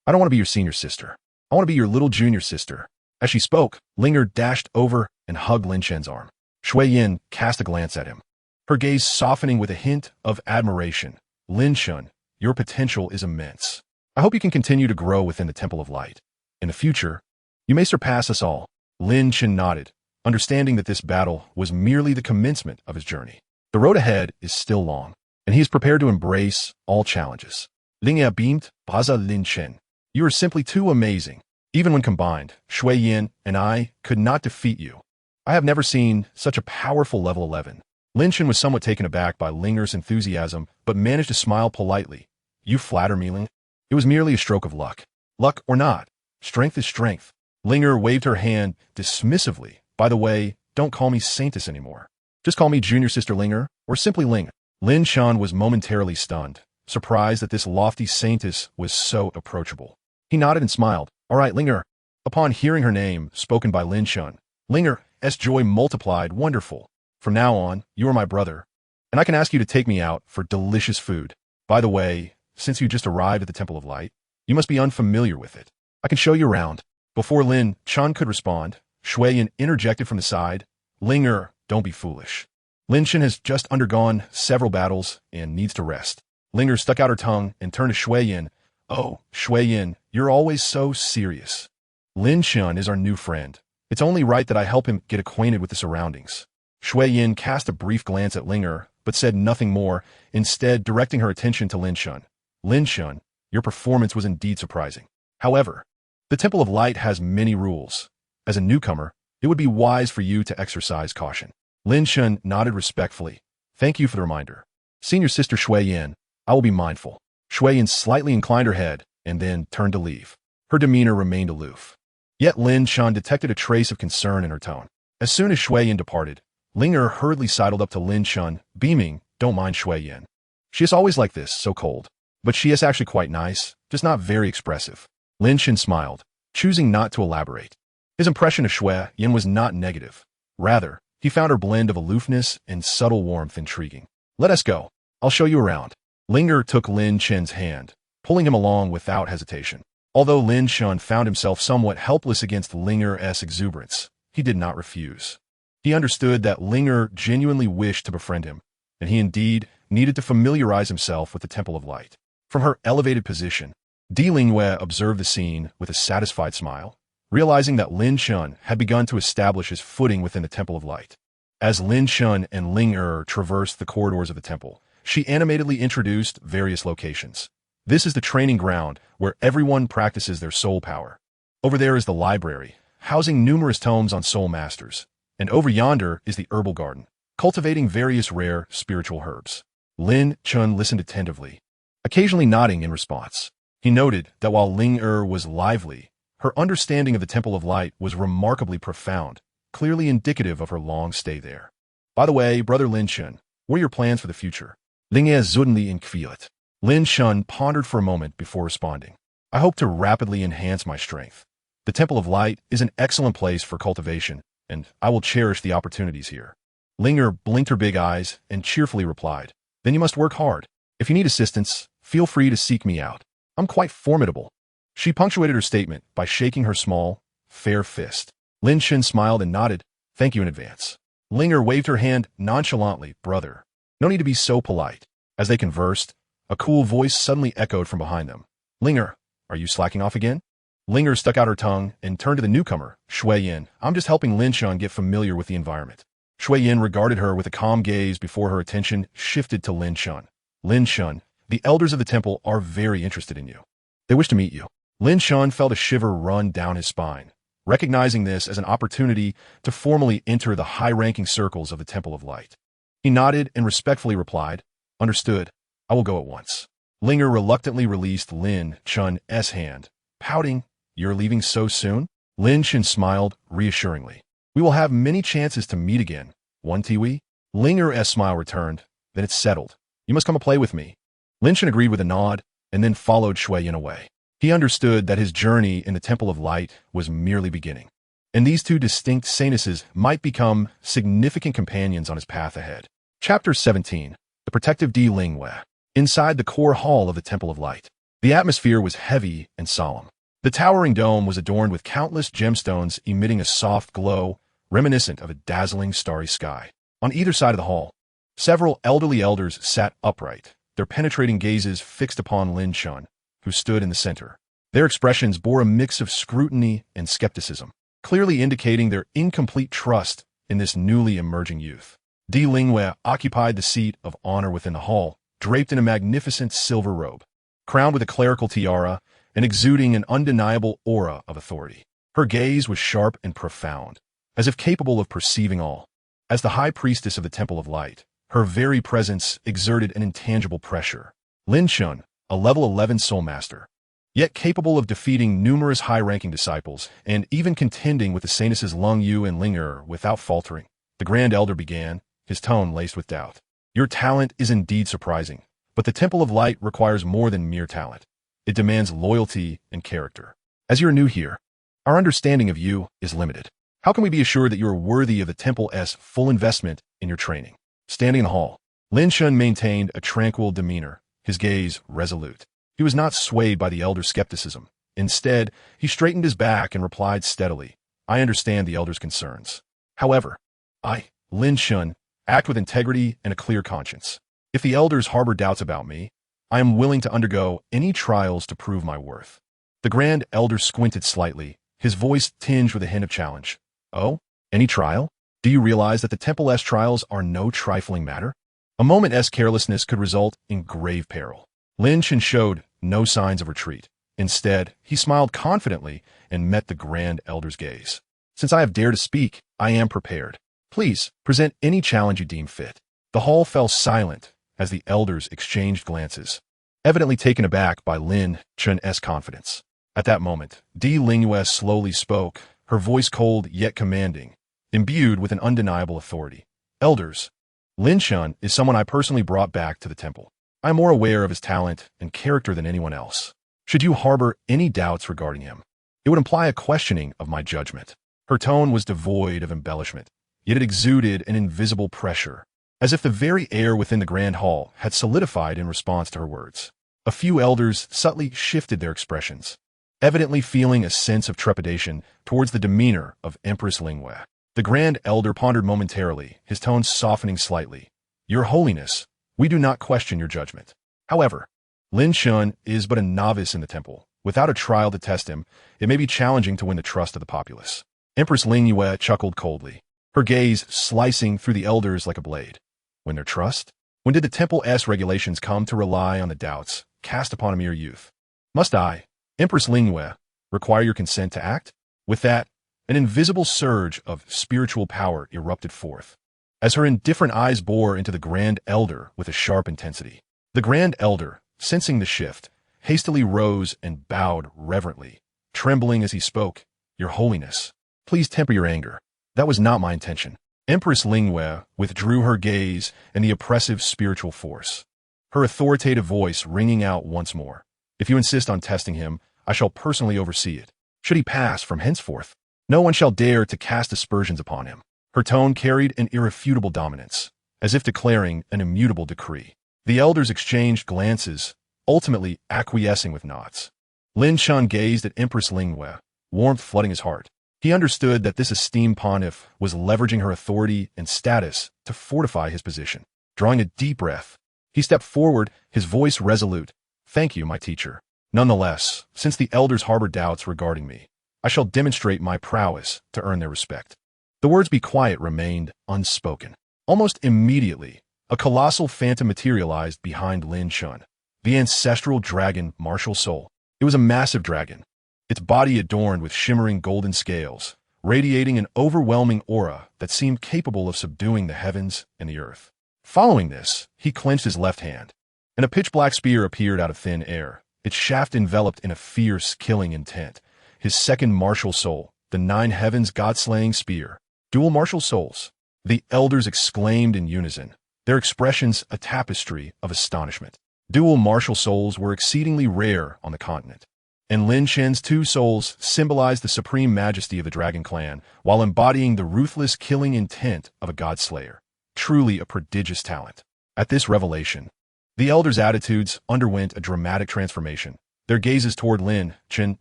I don't want to be your senior sister. I want to be your little junior sister." As she spoke, Ling Er dashed over and hugged Lin Chen's arm. Shui Yin cast a glance at him, her gaze softening with a hint of admiration. "Lin Chen, your potential is immense. I hope you can continue to grow within the Temple of Light. In the future, you may surpass us all." Lin Chen nodded, understanding that this battle was merely the commencement of his journey. The road ahead is still long, and he is prepared to embrace all challenges. Ling Er beamed, "Baza Lin Chen, you are simply too amazing. Even when combined, Shui Yin and I could not defeat you. I have never seen such a powerful level 11. Lin Chen was somewhat taken aback by Ling Er's enthusiasm, but managed to smile politely. "You flatter me, Ling. It was merely a stroke of luck. Luck or not, strength is strength." Ling Er waved her hand dismissively. "By the way, don't call me Saintess anymore. Just call me Junior Sister Ling Er, or simply Ling." Lin Chen was momentarily stunned, surprised that this lofty Saintess was so approachable. He nodded and smiled. "All right, Ling Er." Upon hearing her name spoken by Lin Chen, Ling Er's joy multiplied. "Wonderful. From now on, you are my brother, and I can ask you to take me out for delicious food. By the way, since you just arrived at the Temple of Light, you must be unfamiliar with it. I can show you around." Before Lin Chen could respond, Shuiyin interjected from the side, Linger, don't be foolish. Lin Chen has just undergone several battles and needs to rest. Linger stuck out her tongue and turned to Shuiyin. Oh, Shuiyin, you're always so serious. Lin Chen is our new friend. It's only right that I help him get acquainted with the surroundings. Shuiyin cast a brief glance at Linger, but said nothing more, instead directing her attention to Lin Chen. Lin Chen, your performance was indeed surprising. However, the Temple of Light has many rules. As a newcomer, it would be wise for you to exercise caution. Lin Chen nodded respectfully. Thank you for the reminder. Senior Sister Shuiyin, I will be mindful. Shuiyin slightly inclined her head and then turned to leave. Her demeanor remained aloof. Yet Lin Chen detected a trace of concern in her tone. As soon as Shuiyin departed, Linger hurriedly sidled up to Lin Chen, beaming, don't mind Shuiyin. She is always like this, so cold. But she is actually quite nice, just not very expressive. Lin Chen smiled, choosing not to elaborate. His impression of Shuiyin was not negative. Rather, he found her blend of aloofness and subtle warmth intriguing. Let us go. I'll show you around. Linger took Lin Chen's hand, pulling him along without hesitation. Although Lin Chen found himself somewhat helpless against Linger's exuberance, he did not refuse. He understood that Linger genuinely wished to befriend him, and he indeed needed to familiarize himself with the Temple of Light. From her elevated position, Di Lingyue observed the scene with a satisfied smile, realizing that Lin Chen had begun to establish his footing within the Temple of Light. As Lin Chen and Linger traversed the corridors of the temple, she animatedly introduced various locations. This is the training ground where everyone practices their soul power. Over there is the library, housing numerous tomes on soul masters. And over yonder is the herbal garden, cultivating various rare spiritual herbs. Lin Chen listened attentively, occasionally nodding in response. He noted that while Linger was lively, her understanding of the Temple of Light was remarkably profound, clearly indicative of her long stay there. By the way, Brother Lin Chen, what are your plans for the future? Linger suddenly inquired. Lin Chen pondered for a moment before responding. I hope to rapidly enhance my strength. The Temple of Light is an excellent place for cultivation, and I will cherish the opportunities here. Linger blinked her big eyes and cheerfully replied, Then you must work hard. If you need assistance, feel free to seek me out. I'm quite formidable. She punctuated her statement by shaking her small, fair fist. Lin Chen smiled and nodded, Thank you in advance. Linger waved her hand nonchalantly, Brother. No need to be so polite. As they conversed, a cool voice suddenly echoed from behind them. Linger, are you slacking off again? Linger stuck out her tongue and turned to the newcomer, Shuiyin. I'm just helping Lin Chen get familiar with the environment. Shuiyin regarded her with a calm gaze before her attention shifted to Lin Chen. Lin Chen, the elders of the temple are very interested in you. They wish to meet you. Lin Chen felt a shiver run down his spine, recognizing this as an opportunity to formally enter the high-ranking circles of the Temple of Light. He nodded and respectfully replied, Understood. I will go at once. Linger reluctantly released Lin Chen's hand, pouting, You're leaving so soon? Lin Chen smiled reassuringly. We will have many chances to meet again, won't we? Linger's smile returned. Then it's settled. You must come and play with me. Lin Chen agreed with a nod, and then followed Shuiyin away. He understood that his journey in the Temple of Light was merely beginning, and these two distinct saintesses might become significant companions on his path ahead. Chapter 17. The Protective Di Lingyue. Inside the core hall of the Temple of Light, the atmosphere was heavy and solemn. The towering dome was adorned with countless gemstones emitting a soft glow, reminiscent of a dazzling starry sky. On either side of the hall, several elderly elders sat upright, their penetrating gazes fixed upon Lin Chen, who stood in the center. Their expressions bore a mix of scrutiny and skepticism, clearly indicating their incomplete trust in this newly emerging youth. Di Lingyue occupied the seat of honor within the hall, draped in a magnificent silver robe, crowned with a clerical tiara and exuding an undeniable aura of authority. Her gaze was sharp and profound, as if capable of perceiving all. As the high priestess of the Temple of Light, her very presence exerted an intangible pressure. Lin Chen, a level 11 soul master, yet capable of defeating numerous high-ranking disciples and even contending with the saintesses Lung Yu and Linger without faltering. The Grand Elder began, his tone laced with doubt. Your talent is indeed surprising, but the Temple of Light requires more than mere talent. It demands loyalty and character. As you're new here, our understanding of you is limited. How can we be assured that you are worthy of the Temple's full investment in your training? Standing in the hall, Lin Chen maintained a tranquil demeanor, his gaze resolute. He was not swayed by the elder's skepticism, Instead, he straightened his back and replied steadily, I understand the elder's concerns. However, I, Lin Chen, act with integrity and a clear conscience. If the elders harbor doubts about me, I am willing to undergo any trials to prove my worth. The Grand Elder squinted slightly, his voice tinged with a hint of challenge. Oh, any trial? Do you realize that the Temple's trials are no trifling matter? A moment's carelessness could result in grave peril. Lin Chen showed no signs of retreat. Instead, he smiled confidently and met the Grand Elder's gaze. Since I have dared to speak, I am prepared. Please, present any challenge you deem fit. The hall fell silent as the elders exchanged glances, evidently taken aback by Lin Chen's confidence. At that moment, Di Lingyue slowly spoke, her voice cold yet commanding, imbued with an undeniable authority. Elders, Lin Chen is someone I personally brought back to the temple. I am more aware of his talent and character than anyone else. Should you harbor any doubts regarding him, it would imply a questioning of my judgment. Her tone was devoid of embellishment, yet it exuded an invisible pressure, as if the very air within the grand hall had solidified in response to her words. A few elders subtly shifted their expressions, evidently feeling a sense of trepidation towards the demeanor of Empress Lingyue. The Grand Elder pondered momentarily, his tone softening slightly. Your Holiness, we do not question your judgment. However, Lin Chen is but a novice in the temple. Without a trial to test him, it may be challenging to win the trust of the populace. Empress Lingyue chuckled coldly, her gaze slicing through the elders like a blade. Win their trust? When did the Temple's regulations come to rely on the doubts cast upon a mere youth? Must I, Empress Lingyue, require your consent to act? With that, an invisible surge of spiritual power erupted forth, as her indifferent eyes bore into the Grand Elder with a sharp intensity. The Grand Elder, sensing the shift, hastily rose and bowed reverently, trembling as he spoke. Your Holiness, please temper your anger. That was not my intention. Empress Lingyue withdrew her gaze and the oppressive spiritual force, her authoritative voice ringing out once more. If you insist on testing him, I shall personally oversee it. Should he pass from henceforth, no one shall dare to cast aspersions upon him. Her tone carried an irrefutable dominance, as if declaring an immutable decree. The elders exchanged glances, ultimately acquiescing with nods. Lin Chen gazed at Empress Lingyue, warmth flooding his heart. He understood that this esteemed pontiff was leveraging her authority and status to fortify his position. Drawing a deep breath, he stepped forward, his voice resolute. Thank you, my teacher. Nonetheless, since the elders harbor doubts regarding me, I shall demonstrate my prowess to earn their respect. The words "be quiet" remained unspoken. Almost immediately, a colossal phantom materialized behind Lin Chen, the ancestral dragon martial soul. It was a massive dragon, its body adorned with shimmering golden scales, radiating an overwhelming aura that seemed capable of subduing the heavens and the earth. Following this, he clenched his left hand, and a pitch-black spear appeared out of thin air, its shaft enveloped in a fierce, killing intent. His second martial soul, the Nine Heavens God-slaying spear. Dual martial souls. The elders exclaimed in unison, their expressions a tapestry of astonishment. Dual martial souls were exceedingly rare on the continent, and Lin Chen's two souls symbolized the supreme majesty of the Dragon Clan while embodying the ruthless killing intent of a god-slayer. Truly a prodigious talent. At this revelation, the elders' attitudes underwent a dramatic transformation, their gazes toward Lin Chen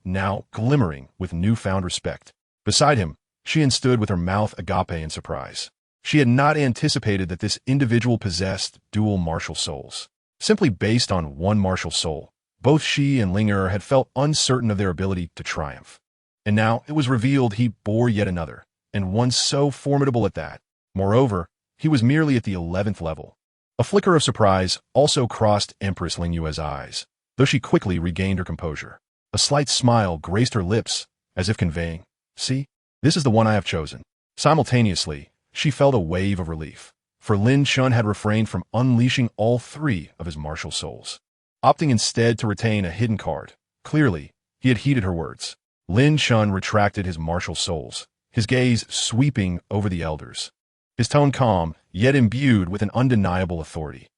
now glimmering with newfound respect. Beside him, Xian stood with her mouth agape in surprise. She had not anticipated that this individual possessed dual martial souls. Simply based on one martial soul, both she and Linger had felt uncertain of their ability to triumph. And now it was revealed he bore yet another, and one so formidable at that. Moreover, he was merely at the 11th level. A flicker of surprise also crossed Empress Lingyue's eyes, though she quickly regained her composure. A slight smile graced her lips, as if conveying, "See, this is the one I have chosen." Simultaneously, she felt a wave of relief, for Lin Chen had refrained from unleashing all three of his martial souls, opting instead to retain a hidden card. Clearly, he had heeded her words. Lin Chen retracted his martial souls, his gaze sweeping over the elders, his tone calm, yet imbued with an undeniable authority.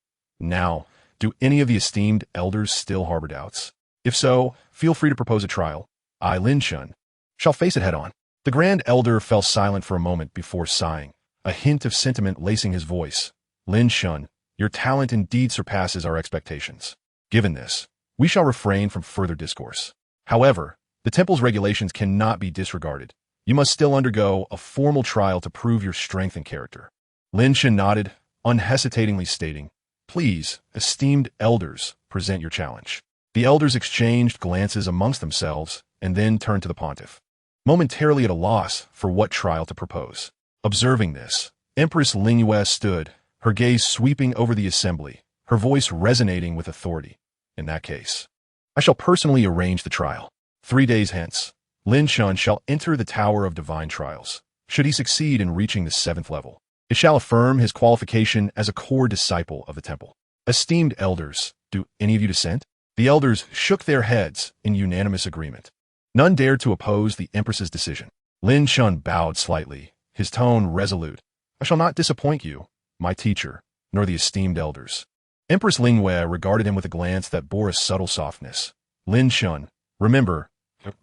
Now, do any of the esteemed elders still harbor doubts? If so, feel free to propose a trial. I, Lin Chen, shall face it head-on. The Grand Elder fell silent for a moment before sighing, a hint of sentiment lacing his voice. Lin Chen, your talent indeed surpasses our expectations. Given this, we shall refrain from further discourse. However, The temple's regulations cannot be disregarded. You must still undergo a formal trial to prove your strength and character. Lin Chen nodded, unhesitatingly stating, "Please, esteemed elders, present your challenge." The elders exchanged glances amongst themselves and then turned to the pontiff, momentarily at a loss for what trial to propose. Observing this, Empress Lingyue stood, her gaze sweeping over the assembly, her voice resonating with authority. "In that case, I shall personally arrange the trial. 3 days hence, Lin Chen shall enter the Tower of Divine Trials. Should he succeed in reaching the 7th level, it shall affirm his qualification as a core disciple of the temple. Esteemed elders, do any of you dissent?" The elders shook their heads in unanimous agreement. None dared to oppose the Empress's decision. Lin Chen bowed slightly, his tone resolute. "I shall not disappoint you, my teacher, nor the esteemed elders." Empress Lingyue regarded him with a glance that bore a subtle softness. "Lin Chen, remember,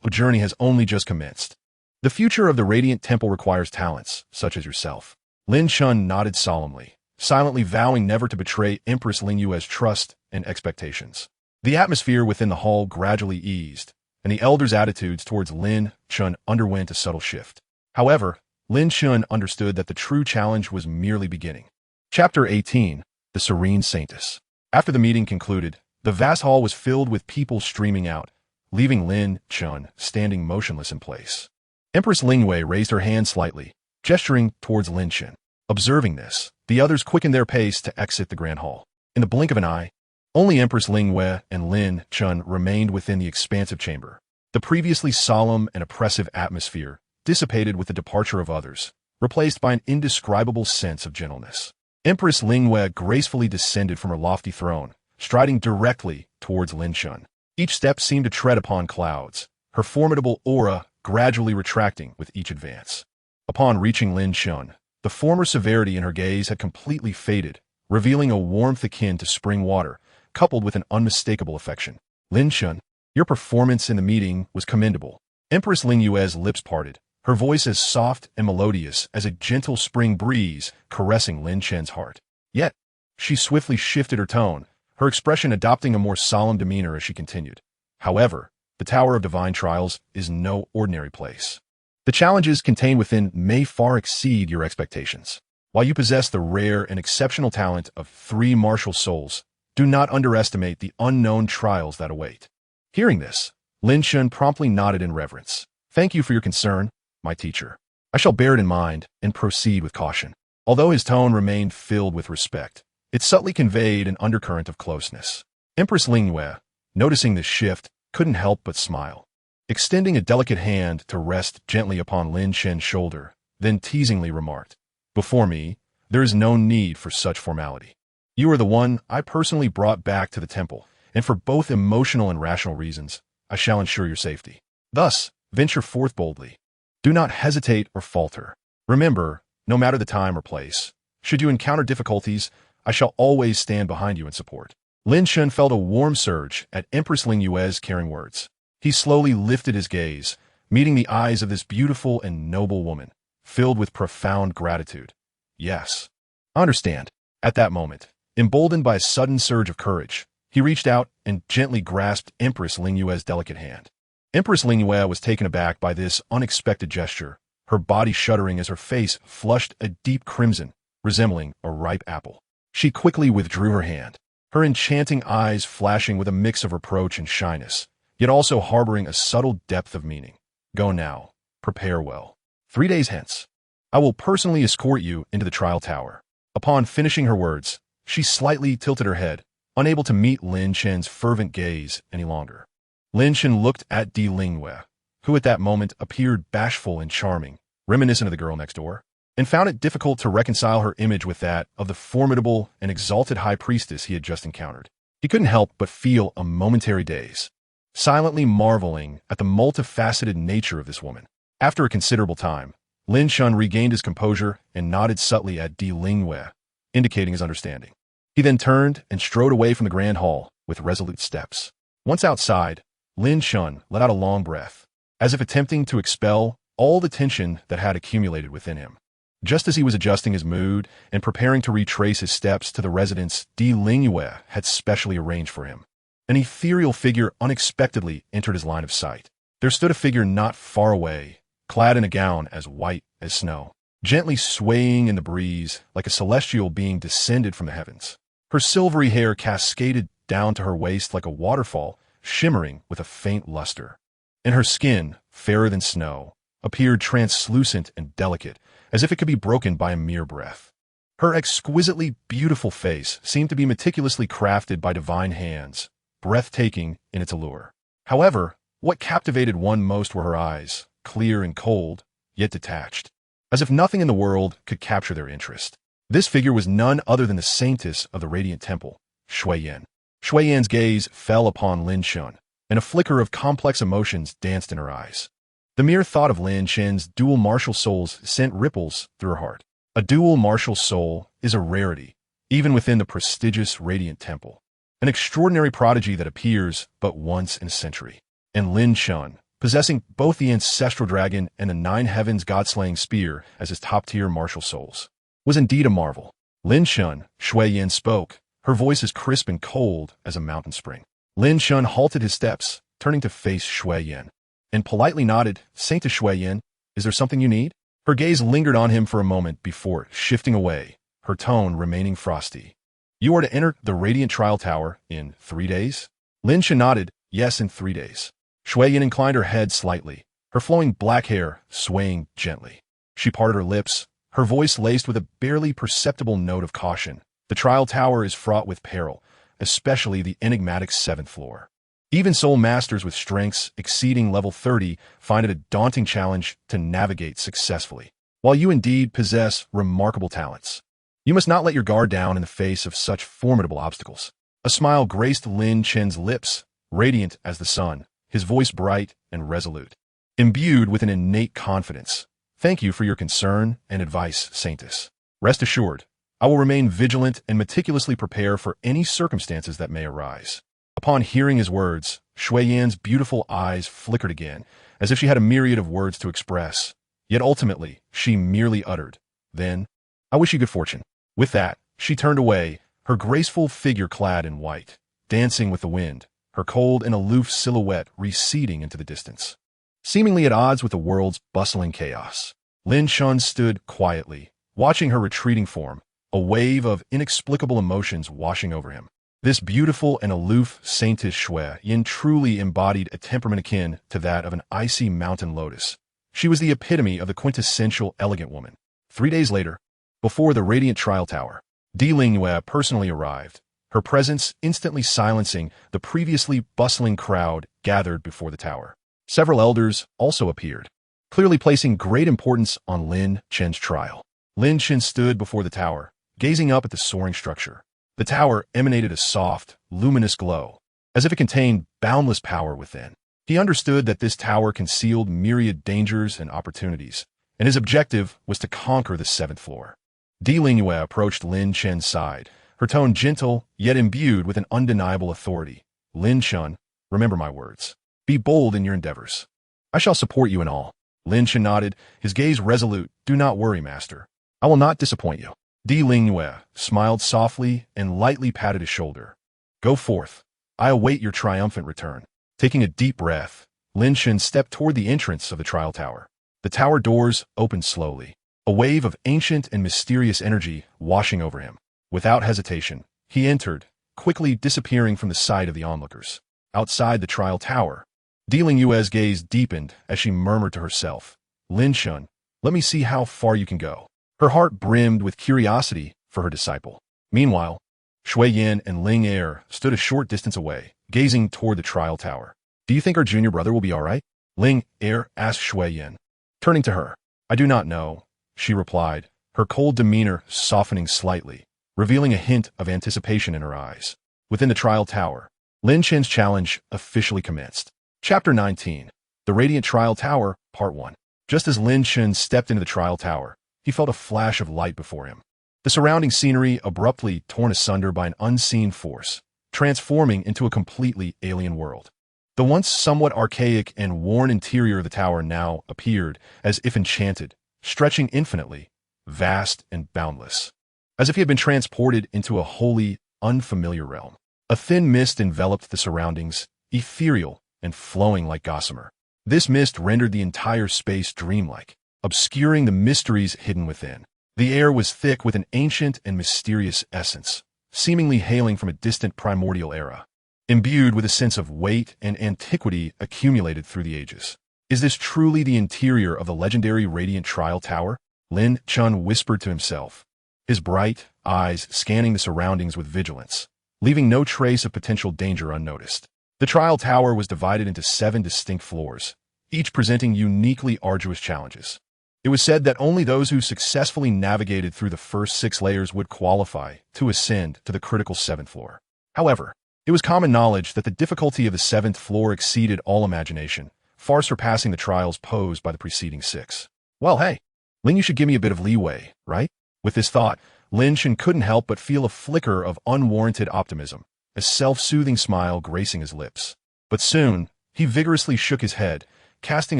the journey has only just commenced. The future of the Radiant Temple requires talents, such as yourself." Lin Chen nodded solemnly, silently vowing never to betray Empress Lingyue's trust and expectations. The atmosphere within the hall gradually eased, and the elders' attitudes towards Lin Chen underwent a subtle shift. However, Lin Chen understood that the true challenge was merely beginning. Chapter 18, The Serene Saintess. After the meeting concluded, the vast hall was filled with people streaming out, leaving Lin Chen standing motionless in place. Empress Lingyue raised her hand slightly, gesturing towards Lin Chen. Observing this, the others quickened their pace to exit the grand hall. In the blink of an eye, only Empress Lingyue and Lin Chen remained within the expansive chamber. The previously solemn and oppressive atmosphere dissipated with the departure of others, replaced by an indescribable sense of gentleness. Empress Lingyue gracefully descended from her lofty throne, striding directly towards Lin Chen. Each step seemed to tread upon clouds, her formidable aura gradually retracting with each advance. Upon reaching Lin Chen, the former severity in her gaze had completely faded, revealing a warmth akin to spring water, coupled with an unmistakable affection. "Lin Chen, your performance in the meeting was commendable." Empress Lingyue's lips parted, her voice as soft and melodious as a gentle spring breeze caressing Lin Chen's heart. Yet, she swiftly shifted her tone, her expression adopting a more solemn demeanor as she continued. "However, the Tower of Divine Trials is no ordinary place. The challenges contained within may far exceed your expectations. While you possess the rare and exceptional talent of 3 martial souls, do not underestimate the unknown trials that await." Hearing this, Lin Chen promptly nodded in reverence. "Thank you for your concern, my teacher. I shall bear it in mind and proceed with caution." Although his tone remained filled with respect, it subtly conveyed an undercurrent of closeness. Empress Lingyue, noticing this shift, couldn't help but smile. Extending a delicate hand to rest gently upon Lin Chen's shoulder, then teasingly remarked, "Before me, there is no need for such formality. You are the one I personally brought back to the temple, and for both emotional and rational reasons, I shall ensure your safety. Thus, venture forth boldly. Do not hesitate or falter. Remember, no matter the time or place, should you encounter difficulties, I shall always stand behind you in support." Lin Chen felt a warm surge at Empress Lingyue's caring words. He slowly lifted his gaze, meeting the eyes of this beautiful and noble woman, filled with profound gratitude. "Yes, I understand." At that moment, emboldened by a sudden surge of courage, he reached out and gently grasped Empress Lingyue's delicate hand. Empress Lingyue was taken aback by this unexpected gesture, her body shuddering as her face flushed a deep crimson, resembling a ripe apple. She quickly withdrew her hand, her enchanting eyes flashing with a mix of reproach and shyness, yet also harboring a subtle depth of meaning. "Go now. Prepare well. 3 days hence, I will personally escort you into the trial tower." Upon finishing her words, she slightly tilted her head, unable to meet Lin Chen's fervent gaze any longer. Lin Chen looked at Lingyue, who at that moment appeared bashful and charming, reminiscent of the girl next door, and found it difficult to reconcile her image with that of the formidable and exalted high priestess he had just encountered. He couldn't help but feel a momentary daze, silently marveling at the multifaceted nature of this woman. After a considerable time, Lin Chen regained his composure and nodded subtly at Lingyue, indicating his understanding. He then turned and strode away from the grand hall with resolute steps. Once outside, Lin Chen let out a long breath, as if attempting to expel all the tension that had accumulated within him. Just as he was adjusting his mood and preparing to retrace his steps to the residence Lingyue had specially arranged for him, an ethereal figure unexpectedly entered his line of sight. there stood a figure not far away, clad in a gown as white as snow, gently swaying in the breeze like a celestial being descended from the heavens. Her silvery hair cascaded down to her waist like a waterfall, shimmering with a faint luster. And her skin, fairer than snow, appeared translucent and delicate, as if it could be broken by a mere breath. Her exquisitely beautiful face seemed to be meticulously crafted by divine hands, breathtaking in its allure. However, what captivated one most were her eyes, clear and cold, yet detached, as if nothing in the world could capture their interest. This figure was none other than the saintess of the Radiant Temple, Shui Yan. Shui Yan's gaze fell upon Lin Chen, and a flicker of complex emotions danced in her eyes. The mere thought of Lin Chen's dual martial souls sent ripples through her heart. A dual martial soul is a rarity, even within the prestigious Radiant Temple, an extraordinary prodigy that appears but once in a century. And Lin Chen, possessing both the ancestral dragon and the Nine Heavens god-slaying spear as his top-tier martial souls, was indeed a marvel. Lin Chen, Shui Yan spoke, her voice as crisp and cold as a mountain spring. Lin Chen halted his steps, turning to face Shui Yan, and politely nodded, saying to Shui Yan, "Is there something you need?" Her gaze lingered on him for a moment before shifting away, her tone remaining frosty. "You are to enter the Radiant Trial Tower in 3 days?" Lin Chen nodded, "Yes, in 3 days." Shui Yan inclined her head slightly, her flowing black hair swaying gently. She parted her lips, her voice laced with a barely perceptible note of caution. "The trial tower is fraught with peril, especially the enigmatic 7th floor. Even soul masters with strengths exceeding level 30 find it a daunting challenge to navigate successfully. While you indeed possess remarkable talents, you must not let your guard down in the face of such formidable obstacles." A smile graced Lin Chen's lips, radiant as the sun, his voice bright and resolute, imbued with an innate confidence. "Thank you for your concern and advice, Saintess. Rest assured, I will remain vigilant and meticulously prepare for any circumstances that may arise." Upon hearing his words, Shui Yan's beautiful eyes flickered again, as if she had a myriad of words to express. Yet ultimately, she merely uttered, "Then, I wish you good fortune." With that, she turned away, her graceful figure clad in white, dancing with the wind, her cold and aloof silhouette receding into the distance. Seemingly at odds with the world's bustling chaos, Lin Chen stood quietly, watching her retreating form, a wave of inexplicable emotions washing over him. This beautiful and aloof Saintess Shui Yan truly embodied a temperament akin to that of an icy mountain lotus. She was the epitome of the quintessential elegant woman. 3 days later, before the Radiant Trial Tower, Di Lingyue personally arrived, her presence instantly silencing the previously bustling crowd gathered before the tower. Several elders also appeared, clearly placing great importance on Lin Chen's trial. Lin Chen stood before the tower, gazing up at the soaring structure. The tower emanated a soft, luminous glow, as if it contained boundless power within. He understood that this tower concealed myriad dangers and opportunities, and his objective was to conquer the 7th floor. Di Lingyue approached Lin Chen's side, her tone gentle, yet imbued with an undeniable authority. "Lin Chen, remember my words. Be bold in your endeavors. I shall support you in all." Lin Chen nodded, his gaze resolute. "Do not worry, master. I will not disappoint you." Di Lingyue smiled softly and lightly patted his shoulder. "Go forth. I await your triumphant return." Taking a deep breath, Lin Chen stepped toward the entrance of the trial tower. The tower doors opened slowly, a wave of ancient and mysterious energy washing over him. Without hesitation, he entered, quickly disappearing from the sight of the onlookers. Outside the trial tower, Di Lingyue's gaze deepened as she murmured to herself, "Lin Chen, let me see how far you can go." Her heart brimmed with curiosity for her disciple. Meanwhile, Shui Yan and Ling Er stood a short distance away, gazing toward the trial tower. "Do you think our junior brother will be all right?" Ling Er asked Shui Yan. Turning to her, "I do not know," she replied, her cold demeanor softening slightly, revealing a hint of anticipation in her eyes. Within the trial tower, Lin Chen's challenge officially commenced. Chapter 19. The Radiant Trial Tower, Part 1. Just as Lin Chen stepped into the trial tower, he felt a flash of light before him. The surrounding scenery abruptly torn asunder by an unseen force, transforming into a completely alien world. The once somewhat archaic and worn interior of the tower now appeared as if enchanted, stretching infinitely, vast and boundless, as if he had been transported into a wholly unfamiliar realm. A thin mist enveloped the surroundings, ethereal and flowing like gossamer. This mist rendered the entire space dreamlike, obscuring the mysteries hidden within. The air was thick with an ancient and mysterious essence, seemingly hailing from a distant primordial era, imbued with a sense of weight and antiquity accumulated through the ages. Is this truly the interior of the legendary Radiant Trial Tower? Lin Chen whispered to himself, his bright eyes scanning the surroundings with vigilance, leaving no trace of potential danger unnoticed. The trial tower was divided into 7 distinct floors, each presenting uniquely arduous challenges. It was said that only those who successfully navigated through the first 6 layers would qualify to ascend to the critical 7th floor. However, it was common knowledge that the difficulty of the 7th floor exceeded all imagination, far surpassing the trials posed by the preceding 6. Well, hey, Lin, you should give me a bit of leeway, right? With this thought, Lin Chen couldn't help but feel a flicker of unwarranted optimism, a self-soothing smile gracing his lips. But soon, he vigorously shook his head, casting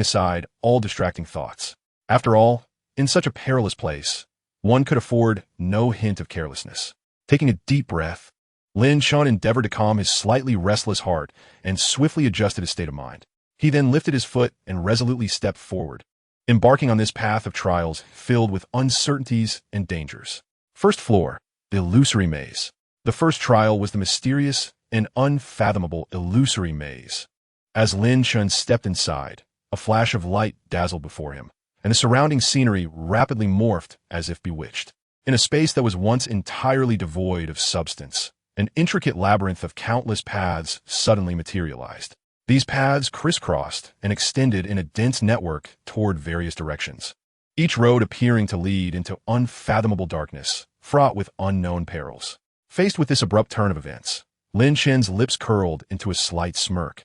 aside all distracting thoughts. After all, in such a perilous place, one could afford no hint of carelessness. Taking a deep breath, Lin Chen endeavored to calm his slightly restless heart and swiftly adjusted his state of mind. He then lifted his foot and resolutely stepped forward, embarking on this path of trials filled with uncertainties and dangers. First floor, the illusory maze. The first trial was the mysterious and unfathomable illusory maze. As Lin Chen stepped inside, a flash of light dazzled before him, and the surrounding scenery rapidly morphed as if bewitched. In a space that was once entirely devoid of substance, an intricate labyrinth of countless paths suddenly materialized. These paths crisscrossed and extended in a dense network toward various directions, each road appearing to lead into unfathomable darkness, fraught with unknown perils. Faced with this abrupt turn of events, Lin Chen's lips curled into a slight smirk,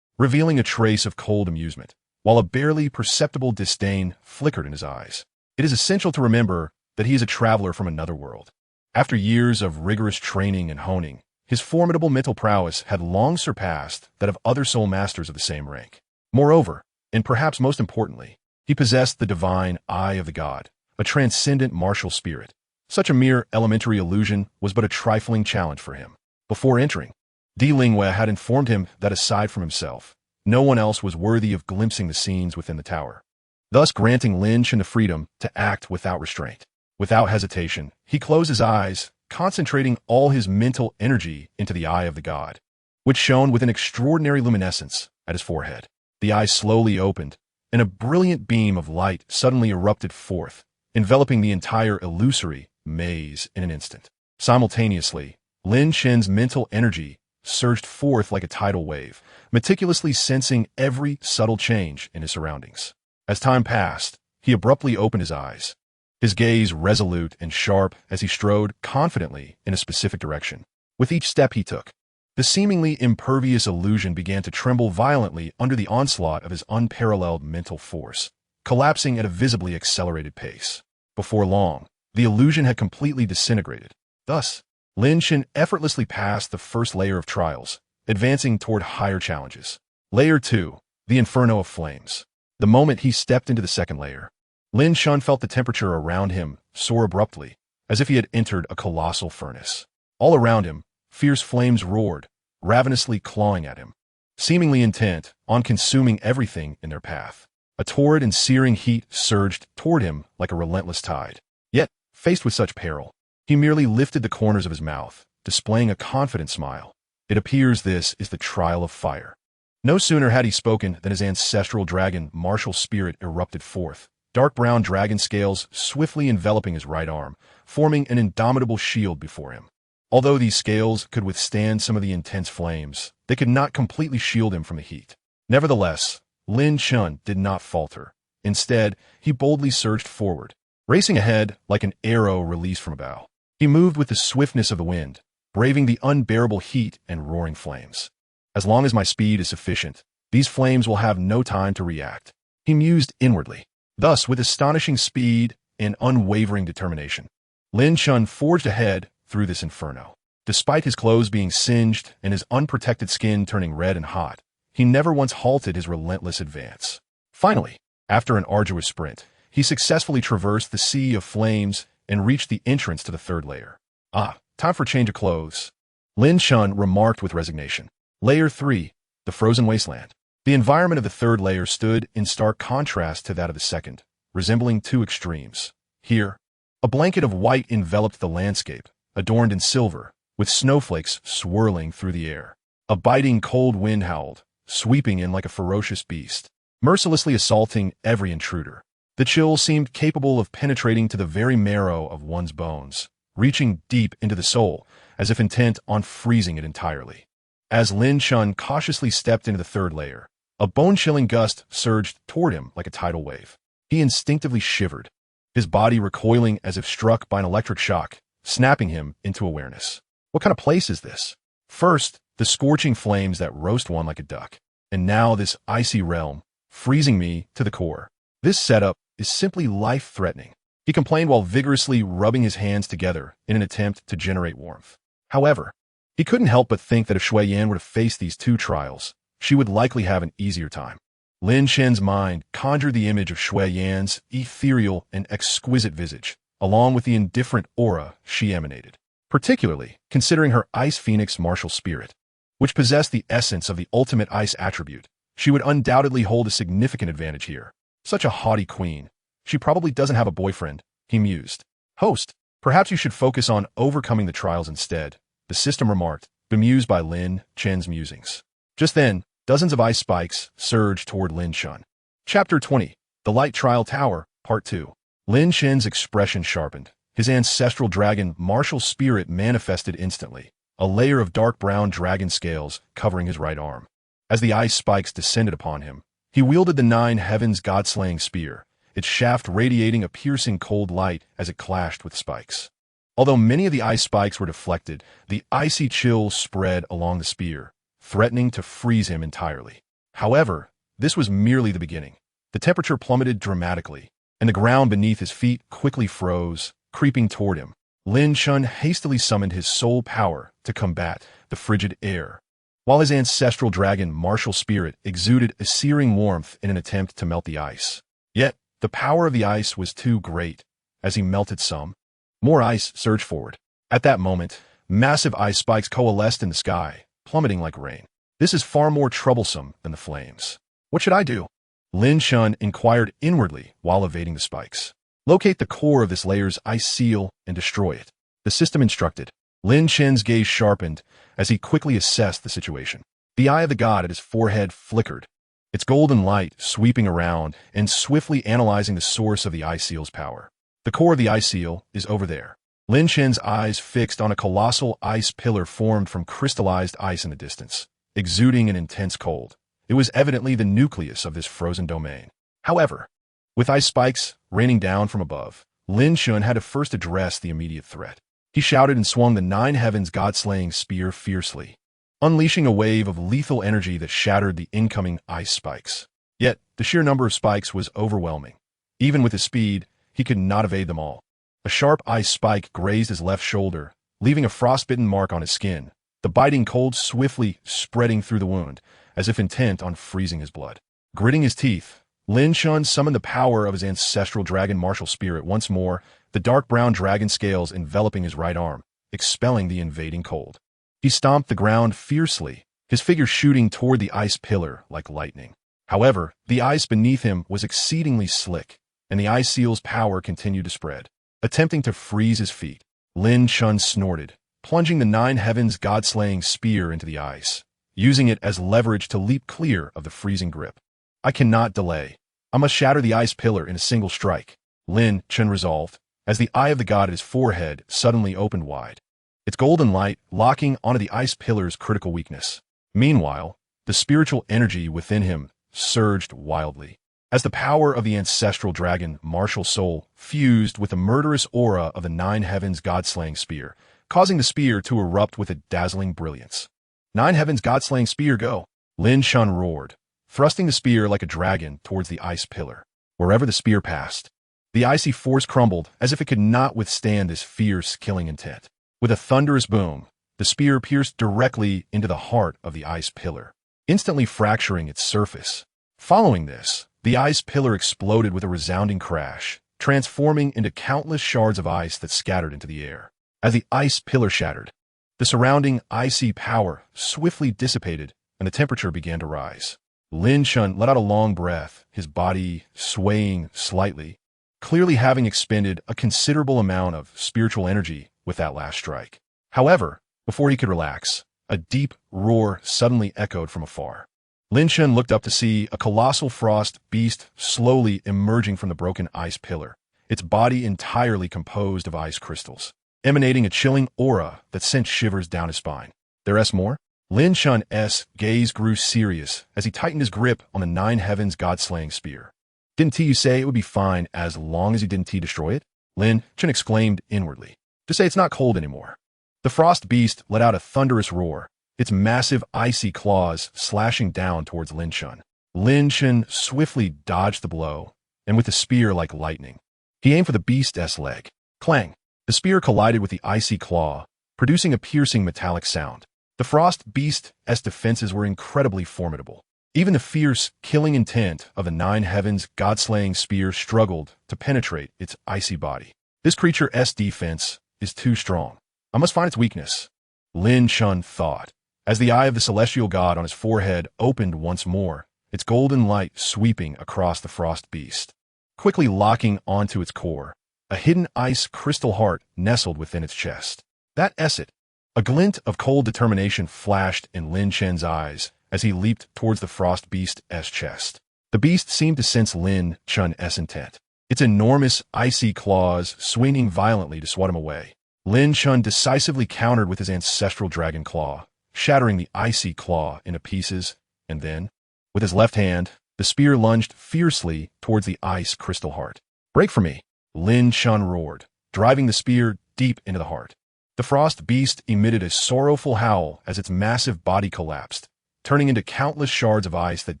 revealing a trace of cold amusement, while a barely perceptible disdain flickered in his eyes. It is essential to remember that he is a traveler from another world. After years of rigorous training and honing, his formidable mental prowess had long surpassed that of other soul masters of the same rank. Moreover, and perhaps most importantly, he possessed the divine eye of the god, a transcendent martial spirit. Such a mere elementary illusion was but a trifling challenge for him. Before entering, Di Lingwei had informed him that aside from himself, no one else was worthy of glimpsing the scenes within the tower, thus granting Lin Chen the freedom to act without restraint. Without hesitation, he closed his eyes, concentrating all his mental energy into the eye of the god, which shone with an extraordinary luminescence at his forehead. The eyes slowly opened, and a brilliant beam of light suddenly erupted forth, enveloping the entire illusory maze in an instant. Simultaneously, Lin Chen's mental energy surged forth like a tidal wave, meticulously sensing every subtle change in his surroundings. As time passed, he abruptly opened his eyes, his gaze resolute and sharp as he strode confidently in a specific direction. With each step he took, the seemingly impervious illusion began to tremble violently under the onslaught of his unparalleled mental force, collapsing at a visibly accelerated pace. Before long, the illusion had completely disintegrated. Thus, Lin Chen effortlessly passed the first layer of trials, advancing toward higher challenges. Layer 2, the Inferno of Flames. The moment he stepped into the second layer, Lin Chen felt the temperature around him soar abruptly, as if he had entered a colossal furnace. All around him, fierce flames roared, ravenously clawing at him, seemingly intent on consuming everything in their path. A torrid and searing heat surged toward him like a relentless tide. Yet, faced with such peril, he merely lifted the corners of his mouth, displaying a confident smile. It appears this is the trial of fire. No sooner had he spoken than his ancestral dragon martial spirit erupted forth, dark brown dragon scales swiftly enveloping his right arm, forming an indomitable shield before him. Although these scales could withstand some of the intense flames, they could not completely shield him from the heat. Nevertheless, Lin Chen did not falter. Instead, he boldly surged forward, racing ahead like an arrow released from a bow. He moved with the swiftness of the wind, braving the unbearable heat and roaring flames. As long as my speed is sufficient, these flames will have no time to react, he mused inwardly. Thus, with astonishing speed and unwavering determination, Lin Chen forged ahead through this inferno. Despite his clothes being singed and his unprotected skin turning red and hot, he never once halted his relentless advance. Finally, after an arduous sprint, he successfully traversed the sea of flames and reached the entrance to the third layer. Ah, time for a change of clothes, Lin Chen remarked with resignation. Layer 3, the Frozen Wasteland. The environment of the third layer stood in stark contrast to that of the second, resembling two extremes. Here, a blanket of white enveloped the landscape, adorned in silver, with snowflakes swirling through the air. A biting cold wind howled, sweeping in like a ferocious beast, mercilessly assaulting every intruder. The chill seemed capable of penetrating to the very marrow of one's bones, reaching deep into the soul, as if intent on freezing it entirely. As Lin Chen cautiously stepped into the third layer, a bone-chilling gust surged toward him like a tidal wave. He instinctively shivered, his body recoiling as if struck by an electric shock, snapping him into awareness. What kind of place is this? First, the scorching flames that roast one like a duck, and now this icy realm, freezing me to the core. This setup is simply life-threatening, he complained while vigorously rubbing his hands together in an attempt to generate warmth. However, he couldn't help but think that if Shui Yan were to face these two trials, she would likely have an easier time. Lin Chen's mind conjured the image of Shui Yan's ethereal and exquisite visage, along with the indifferent aura she emanated, particularly considering her Ice Phoenix martial spirit, which possessed the essence of the ultimate ice attribute. She would undoubtedly hold a significant advantage here. Such a haughty queen. She probably doesn't have a boyfriend, he mused. Host, perhaps you should focus on overcoming the trials instead, the system remarked, bemused by Lin Chen's musings. Just then, dozens of ice spikes surged toward Lin Chen. Chapter 20, The Light Trial Tower, Part 2. Lin Chen's expression sharpened. His ancestral dragon martial spirit manifested instantly, a layer of dark brown dragon scales covering his right arm. As the ice spikes descended upon him, he wielded the Nine Heavens God-slaying spear, its shaft radiating a piercing cold light as it clashed with spikes. Although many of the ice spikes were deflected, the icy chill spread along the spear, threatening to freeze him entirely. However, this was merely the beginning. The temperature plummeted dramatically, and the ground beneath his feet quickly froze, creeping toward him. Lin Chen hastily summoned his soul power to combat the frigid air, while his ancestral dragon martial spirit exuded a searing warmth in an attempt to melt the ice. Yet, the power of the ice was too great. As he melted some, more ice surged forward. At that moment, massive ice spikes coalesced in the sky, plummeting like rain. This is far more troublesome than the flames. What should I do? Lin Chen inquired inwardly while evading the spikes. Locate the core of this layer's ice seal and destroy it, the system instructed. Lin Chen's gaze sharpened as he quickly assessed the situation. The eye of the god at his forehead flickered, its golden light sweeping around and swiftly analyzing the source of the ice seal's power. The core of the ice seal is over there. Lin Chen's eyes fixed on a colossal ice pillar formed from crystallized ice in the distance, exuding an intense cold. It was evidently the nucleus of this frozen domain. However, with ice spikes raining down from above, Lin Chen had to first address the immediate threat. He shouted and swung the Nine Heavens God-slaying spear fiercely, unleashing a wave of lethal energy that shattered the incoming ice spikes. Yet, the sheer number of spikes was overwhelming. Even with his speed, he could not evade them all. A sharp ice spike grazed his left shoulder, leaving a frostbitten mark on his skin, the biting cold swiftly spreading through the wound, as if intent on freezing his blood. Gritting his teeth, Lin Chen summoned the power of his ancestral dragon martial spirit once more, the dark brown dragon scales enveloping his right arm, expelling the invading cold. He stomped the ground fiercely, his figure shooting toward the ice pillar like lightning. However, the ice beneath him was exceedingly slick, and the ice seal's power continued to spread. Attempting to freeze his feet, Lin Chen snorted, plunging the Nine Heavens God-slaying spear into the ice, using it as leverage to leap clear of the freezing grip. I cannot delay. I must shatter the ice pillar in a single strike, Lin Chen resolved, as the eye of the god at his forehead suddenly opened wide, its golden light locking onto the ice pillar's critical weakness. Meanwhile, the spiritual energy within him surged wildly, as the power of the ancestral dragon martial soul fused with the murderous aura of the Nine Heavens God-slaying spear, causing the spear to erupt with a dazzling brilliance. Nine Heavens God-slaying spear, go! Lin Chen roared, thrusting the spear like a dragon towards the ice pillar. Wherever the spear passed, the icy force crumbled as if it could not withstand this fierce, killing intent. With a thunderous boom, the spear pierced directly into the heart of the ice pillar, instantly fracturing its surface. Following this, the ice pillar exploded with a resounding crash, transforming into countless shards of ice that scattered into the air. As the ice pillar shattered, the surrounding icy power swiftly dissipated and the temperature began to rise. Lin Chen let out a long breath, his body swaying slightly, clearly having expended a considerable amount of spiritual energy with that last strike. However, before he could relax, a deep roar suddenly echoed from afar. Lin Chen looked up to see a colossal frost beast slowly emerging from the broken ice pillar, its body entirely composed of ice crystals, emanating a chilling aura that sent shivers down his spine. There's more? Lin Chen's gaze grew serious as he tightened his grip on the Nine Heavens God-slaying spear. Didn't you say it would be fine as long as you didn't destroy it? Lin Chen exclaimed inwardly. Just say it's not cold anymore. The frost beast let out a thunderous roar, its massive icy claws slashing down towards Lin Chen. Lin Chen swiftly dodged the blow, and with the spear like lightning, he aimed for the beast's leg. Clang! The spear collided with the icy claw, producing a piercing metallic sound. The frost beast's defenses were incredibly formidable. Even the fierce, killing intent of the Nine Heavens God-slaying spear struggled to penetrate its icy body. This creature's defense is too strong. I must find its weakness, Lin Chen thought, as the eye of the celestial god on his forehead opened once more, its golden light sweeping across the frost beast. Quickly locking onto its core, a hidden ice crystal heart nestled within its chest. That it. A glint of cold determination flashed in Lin Chen's eyes as he leaped towards the frost beast's chest. The beast seemed to sense Lin Chen's intent, its enormous icy claws swinging violently to swat him away. Lin Chen decisively countered with his ancestral dragon claw, shattering the icy claw into pieces, and then, with his left hand, the spear lunged fiercely towards the ice crystal heart. Break for me, Lin Chen roared, driving the spear deep into the heart. The frost beast emitted a sorrowful howl as its massive body collapsed, turning into countless shards of ice that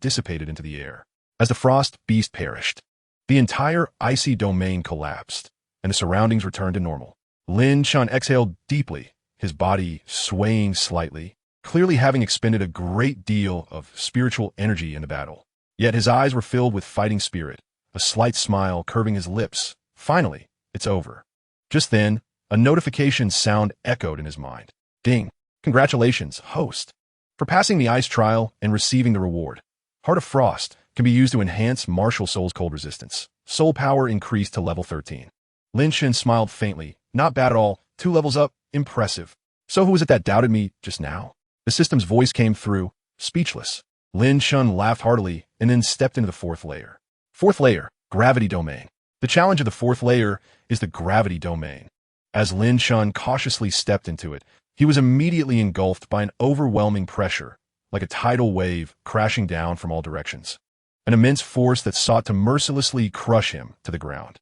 dissipated into the air. As the frost beast perished, the entire icy domain collapsed, and the surroundings returned to normal. Lin Chen exhaled deeply, his body swaying slightly, clearly having expended a great deal of spiritual energy in the battle. Yet his eyes were filled with fighting spirit, a slight smile curving his lips. Finally, it's over. Just then, a notification sound echoed in his mind. Ding! Congratulations, host, for passing the ice trial and receiving the reward. Heart of Frost can be used to enhance martial soul's cold resistance. Soul power increased to level 13. Lin Chen smiled faintly. Not bad at all. 2 levels up. Impressive. So who was it that doubted me just now? The system's voice came through, speechless. Lin Chen laughed heartily and then stepped into the 4th layer. 4th layer, gravity domain. The challenge of the 4th layer is the gravity domain. As Lin Chen cautiously stepped into it, he was immediately engulfed by an overwhelming pressure, like a tidal wave crashing down from all directions. An immense force that sought to mercilessly crush him to the ground.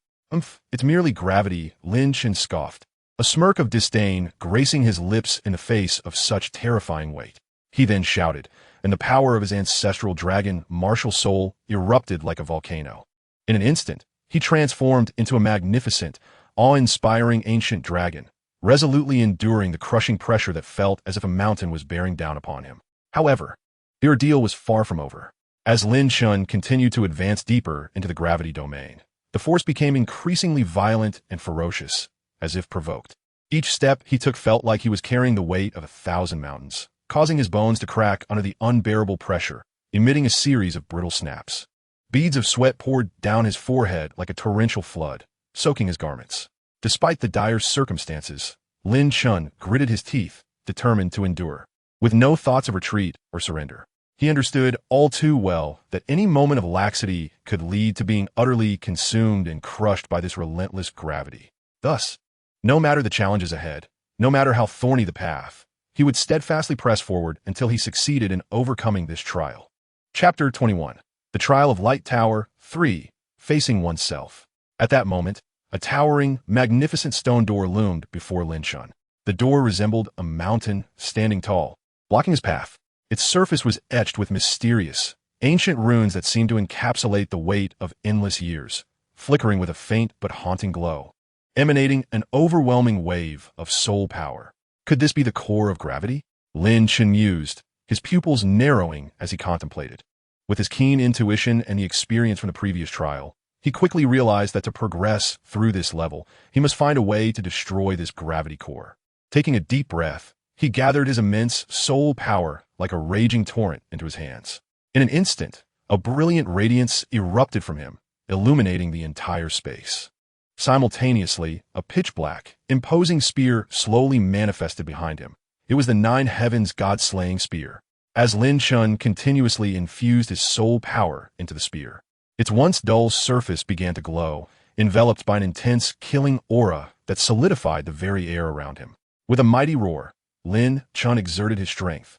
It's merely gravity, Lin Chen scoffed, a smirk of disdain gracing his lips in the face of such terrifying weight. He then shouted, and the power of his ancestral dragon martial soul erupted like a volcano. In an instant, he transformed into a magnificent, awe-inspiring ancient dragon, resolutely enduring the crushing pressure that felt as if a mountain was bearing down upon him. However, the ordeal was far from over. As Lin Chen continued to advance deeper into the gravity domain, the force became increasingly violent and ferocious, as if provoked. Each step he took felt like he was carrying the weight of 1,000 mountains, causing his bones to crack under the unbearable pressure, emitting a series of brittle snaps. Beads of sweat poured down his forehead like a torrential flood, soaking his garments. Despite the dire circumstances, Lin Chen gritted his teeth, determined to endure. With no thoughts of retreat or surrender, he understood all too well that any moment of laxity could lead to being utterly consumed and crushed by this relentless gravity. Thus, no matter the challenges ahead, no matter how thorny the path, he would steadfastly press forward until he succeeded in overcoming this trial. Chapter 21. The Trial of Light Tower 3. Facing Oneself. At that moment, a towering, magnificent stone door loomed before Lin Chen. The door resembled a mountain standing tall, blocking his path. Its surface was etched with mysterious, ancient runes that seemed to encapsulate the weight of endless years, flickering with a faint but haunting glow, emanating an overwhelming wave of soul power. Could this be the core of gravity? Lin Chen mused, his pupils narrowing as he contemplated. With his keen intuition and the experience from the previous trial, he quickly realized that to progress through this level, he must find a way to destroy this gravity core. Taking a deep breath, he gathered his immense soul power like a raging torrent into his hands. In an instant, a brilliant radiance erupted from him, illuminating the entire space. Simultaneously, a pitch-black, imposing spear slowly manifested behind him. It was the Nine Heavens God-slaying spear. As Lin Chen continuously infused his soul power into the spear, its once dull surface began to glow, enveloped by an intense, killing aura that solidified the very air around him. With a mighty roar, Lin Chen exerted his strength.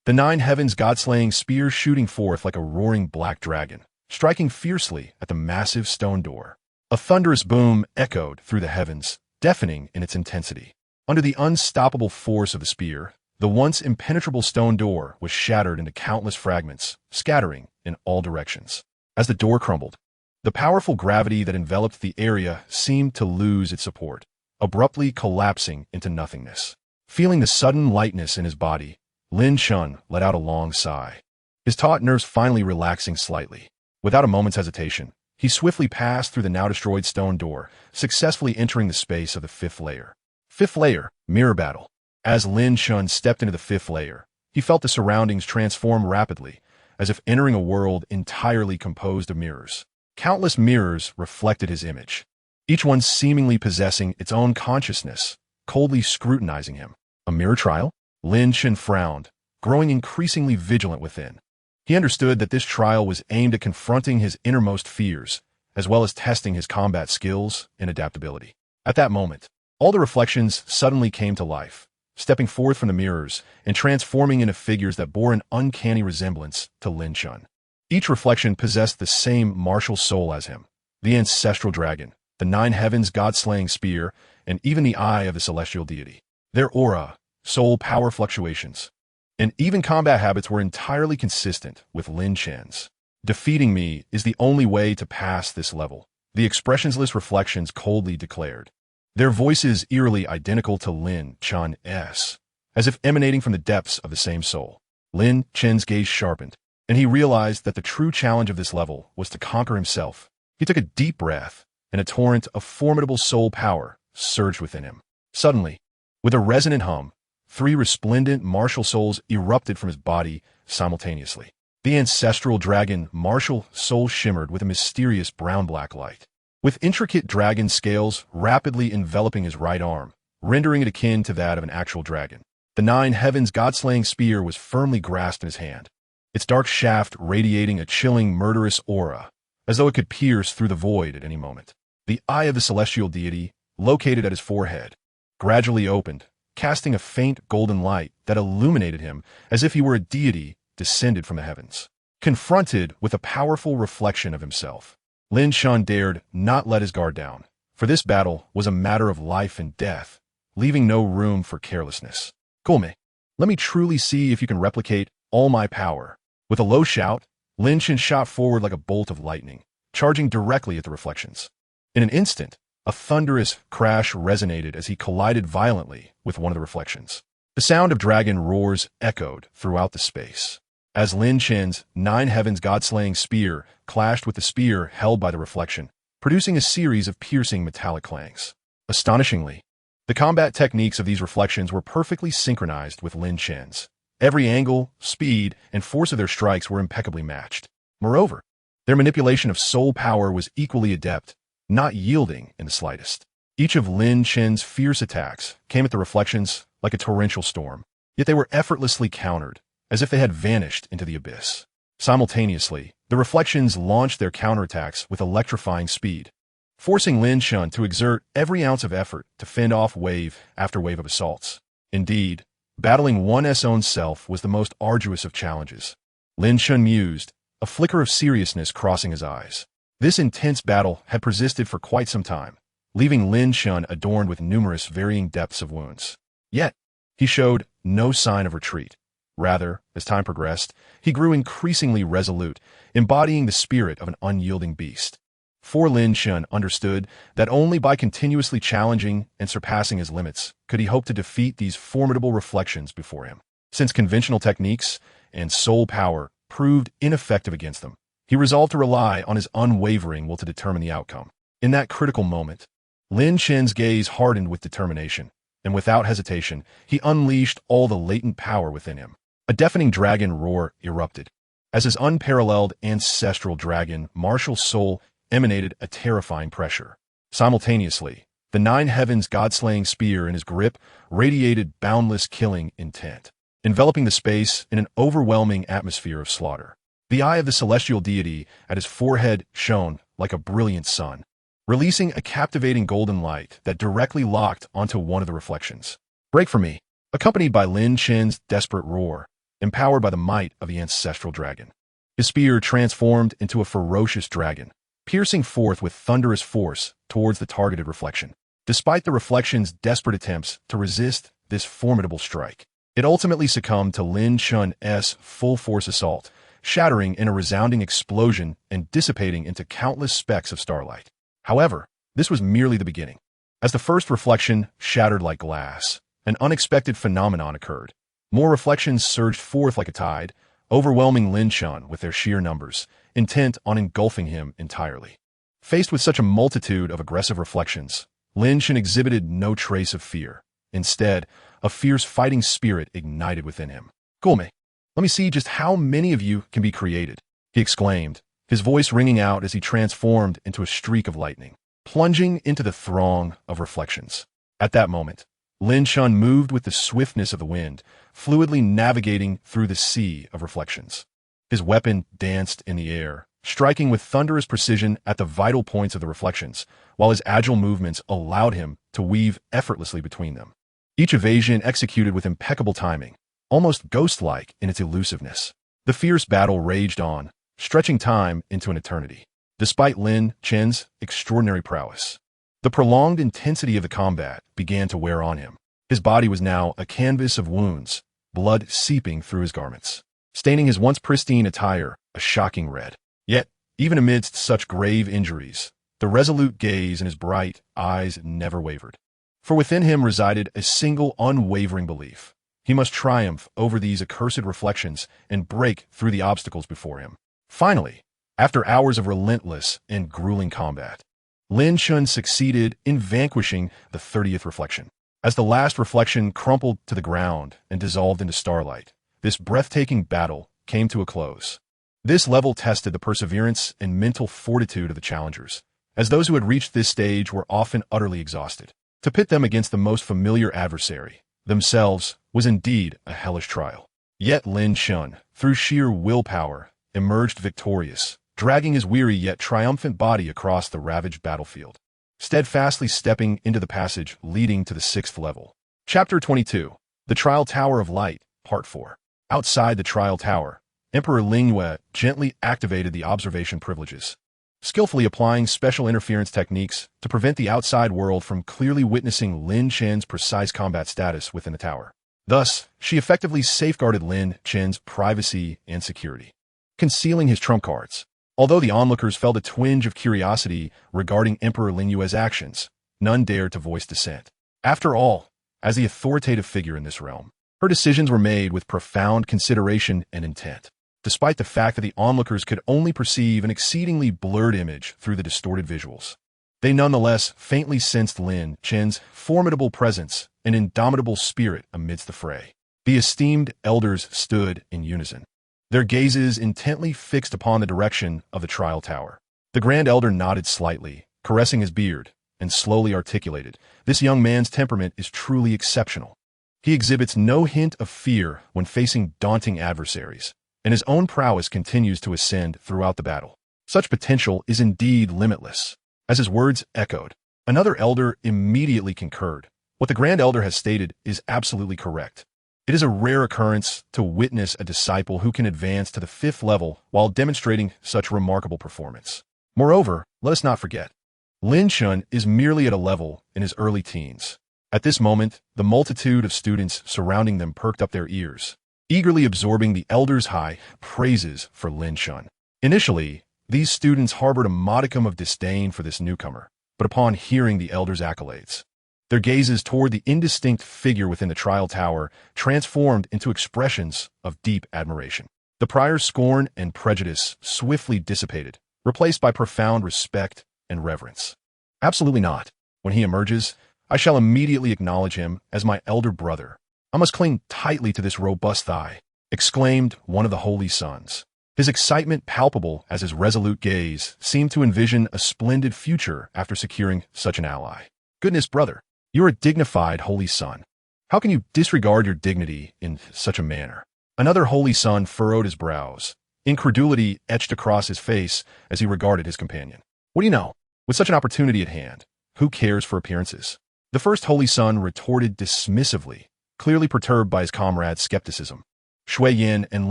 The Nine Heavens God-slaying spear shooting forth like a roaring black dragon, striking fiercely at the massive stone door. A thunderous boom echoed through the heavens, deafening in its intensity. Under the unstoppable force of the spear, the once impenetrable stone door was shattered into countless fragments, scattering in all directions. As the door crumbled, the powerful gravity that enveloped the area seemed to lose its support, abruptly collapsing into nothingness. Feeling the sudden lightness in his body, Lin Chen let out a long sigh, his taut nerves finally relaxing slightly. Without a moment's hesitation, he swiftly passed through the now-destroyed stone door, successfully entering the space of the fifth layer. Fifth layer, mirror battle. As Lin Chen stepped into the fifth layer, he felt the surroundings transform rapidly, as if entering a world entirely composed of mirrors. Countless mirrors reflected his image, each one seemingly possessing its own consciousness, coldly scrutinizing him. A mirror trial? Lin Chen frowned, growing increasingly vigilant within. He understood that this trial was aimed at confronting his innermost fears, as well as testing his combat skills and adaptability. At that moment, all the reflections suddenly came to life, stepping forth from the mirrors and transforming into figures that bore an uncanny resemblance to Lin Chen. Each reflection possessed the same martial soul as him, the ancestral dragon, the Nine Heavens God-slaying spear, and even the eye of the celestial deity. Their aura, soul power fluctuations, and even combat habits were entirely consistent with Lin Chen's. Defeating me is the only way to pass this level, the expressionless reflections coldly declared, their voices eerily identical to Lin Chen's, as if emanating from the depths of the same soul. Lin Chen's gaze sharpened, and he realized that the true challenge of this level was to conquer himself. He took a deep breath, and a torrent of formidable soul power surged within him. Suddenly, with a resonant hum, 3 resplendent martial souls erupted from his body simultaneously. The ancestral dragon martial soul shimmered with a mysterious brown-black light, with intricate dragon scales rapidly enveloping his right arm, rendering it akin to that of an actual dragon. The Nine Heavens God-slaying spear was firmly grasped in his hand, its dark shaft radiating a chilling, murderous aura, as though it could pierce through the void at any moment. The eye of the celestial deity, located at his forehead, gradually opened, casting a faint golden light that illuminated him as if he were a deity descended from the heavens. Confronted with a powerful reflection of himself, Lin Chen dared not let his guard down, for this battle was a matter of life and death, leaving no room for carelessness. Kulme, let me truly see if you can replicate all my power. With a low shout, Lin Chen shot forward like a bolt of lightning, charging directly at the reflections. In an instant, a thunderous crash resonated as he collided violently with one of the reflections. The sound of dragon roars echoed throughout the space, as Lin Chen's Nine Heavens God-slaying spear clashed with the spear held by the reflection, producing a series of piercing metallic clangs. Astonishingly, the combat techniques of these reflections were perfectly synchronized with Lin Chen's. Every angle, speed, and force of their strikes were impeccably matched. Moreover, their manipulation of soul power was equally adept, not yielding in the slightest. Each of Lin Chen's fierce attacks came at the reflections like a torrential storm, yet they were effortlessly countered, as if they had vanished into the abyss. Simultaneously, the reflections launched their counterattacks with electrifying speed, forcing Lin Chen to exert every ounce of effort to fend off wave after wave of assaults. Indeed, battling one's own self was the most arduous of challenges. Lin Chen mused, a flicker of seriousness crossing his eyes. This intense battle had persisted for quite some time, leaving Lin Chen adorned with numerous varying depths of wounds. Yet, he showed no sign of retreat. Rather, as time progressed, he grew increasingly resolute, embodying the spirit of an unyielding beast. For Lin Chen understood that only by continuously challenging and surpassing his limits could he hope to defeat these formidable reflections before him. Since conventional techniques and soul power proved ineffective against them, he resolved to rely on his unwavering will to determine the outcome. In that critical moment, Lin Chen's gaze hardened with determination, and without hesitation, he unleashed all the latent power within him. A deafening dragon roar erupted, As his unparalleled ancestral dragon, martial soul emanated a terrifying pressure. Simultaneously, the nine heavens god-slaying spear in his grip radiated boundless killing intent, enveloping the space in an overwhelming atmosphere of slaughter. The eye of the celestial deity at his forehead shone like a brilliant sun, releasing a captivating golden light that directly locked onto one of the reflections. "Break for me," accompanied by Lin Chen's desperate roar, empowered by the might of the ancestral dragon. His spear transformed into a ferocious dragon, piercing forth with thunderous force towards the targeted reflection. Despite the reflection's desperate attempts to resist this formidable strike, it ultimately succumbed to Lin Chen's full-force assault, shattering in a resounding explosion and dissipating into countless specks of starlight. However, this was merely the beginning. As the first reflection shattered like glass, an unexpected phenomenon occurred. More reflections surged forth like a tide, overwhelming Lin Chen with their sheer numbers, intent on engulfing him entirely. Faced with such a multitude of aggressive reflections, Lin Chen exhibited no trace of fear. Instead, a fierce fighting spirit ignited within him. "Gulme, let me see just how many of you can be created," he exclaimed, his voice ringing out as he transformed into a streak of lightning, plunging into the throng of reflections. At that moment, Lin Chen moved with the swiftness of the wind, fluidly navigating through the sea of reflections. His weapon danced in the air, striking with thunderous precision at the vital points of the reflections, while his agile movements allowed him to weave effortlessly between them. Each evasion executed with impeccable timing, almost ghost-like in its elusiveness. The fierce battle raged on, stretching time into an eternity. Despite Lin Chen's extraordinary prowess, the prolonged intensity of the combat began to wear on him. His body was now a canvas of wounds, blood seeping through his garments, staining his once pristine attire a shocking red. Yet, even amidst such grave injuries, the resolute gaze in his bright eyes never wavered. For within him resided a single unwavering belief. He must triumph over these accursed reflections and break through the obstacles before him. Finally, after hours of relentless and grueling combat, Lin Chen succeeded in vanquishing the 30th reflection. As the last reflection crumpled to the ground and dissolved into starlight, this breathtaking battle came to a close. This level tested the perseverance and mental fortitude of the challengers, as those who had reached this stage were often utterly exhausted. To pit them against the most familiar adversary, themselves, was indeed a hellish trial. Yet Lin Chen, through sheer willpower, emerged victorious, dragging his weary yet triumphant body across the ravaged battlefield, steadfastly stepping into the passage leading to the 6th level. Chapter 22. The Trial Tower of Light, Part 4. Outside the Trial Tower, Emperor Lingyue gently activated the observation privileges, skillfully applying special interference techniques to prevent the outside world from clearly witnessing Lin Chen's precise combat status within the tower. Thus, she effectively safeguarded Lin Chen's privacy and security, concealing his trump cards. Although the onlookers felt a twinge of curiosity regarding Emperor Lingyue's actions, none dared to voice dissent. After all, as the authoritative figure in this realm, her decisions were made with profound consideration and intent. Despite the fact that the onlookers could only perceive an exceedingly blurred image through the distorted visuals, they nonetheless faintly sensed Lin Chen's formidable presence and indomitable spirit amidst the fray. The esteemed elders stood in unison, their gazes intently fixed upon the direction of the trial tower. The Grand Elder nodded slightly, caressing his beard, and slowly articulated, "This young man's temperament is truly exceptional. He exhibits no hint of fear when facing daunting adversaries, and his own prowess continues to ascend throughout the battle. Such potential is indeed limitless." As his words echoed, another elder immediately concurred. What the Grand Elder has stated is absolutely correct. It is a rare occurrence to witness a disciple who can advance to the 5th level while demonstrating such remarkable performance. Moreover, let us not forget, Lin Chen is merely at a level in his early teens. At this moment, the multitude of students surrounding them perked up their ears, eagerly absorbing the elder's high praises for Lin Chen. Initially, these students harbored a modicum of disdain for this newcomer, but upon hearing the elder's accolades, their gazes toward the indistinct figure within the trial tower transformed into expressions of deep admiration. The prior's scorn and prejudice swiftly dissipated, replaced by profound respect and reverence. "Absolutely not. When he emerges, I shall immediately acknowledge him as my elder brother. I must cling tightly to this robust thigh," exclaimed one of the holy sons, his excitement palpable as his resolute gaze seemed to envision a splendid future after securing such an ally. Goodness, brother, you are a dignified holy son. How can you disregard your dignity in such a manner? Another holy son furrowed his brows. Incredulity etched across his face as he regarded his companion. What do you know? With such an opportunity at hand, who cares for appearances? The first holy son retorted dismissively, clearly perturbed by his comrade's skepticism. Shui Yin and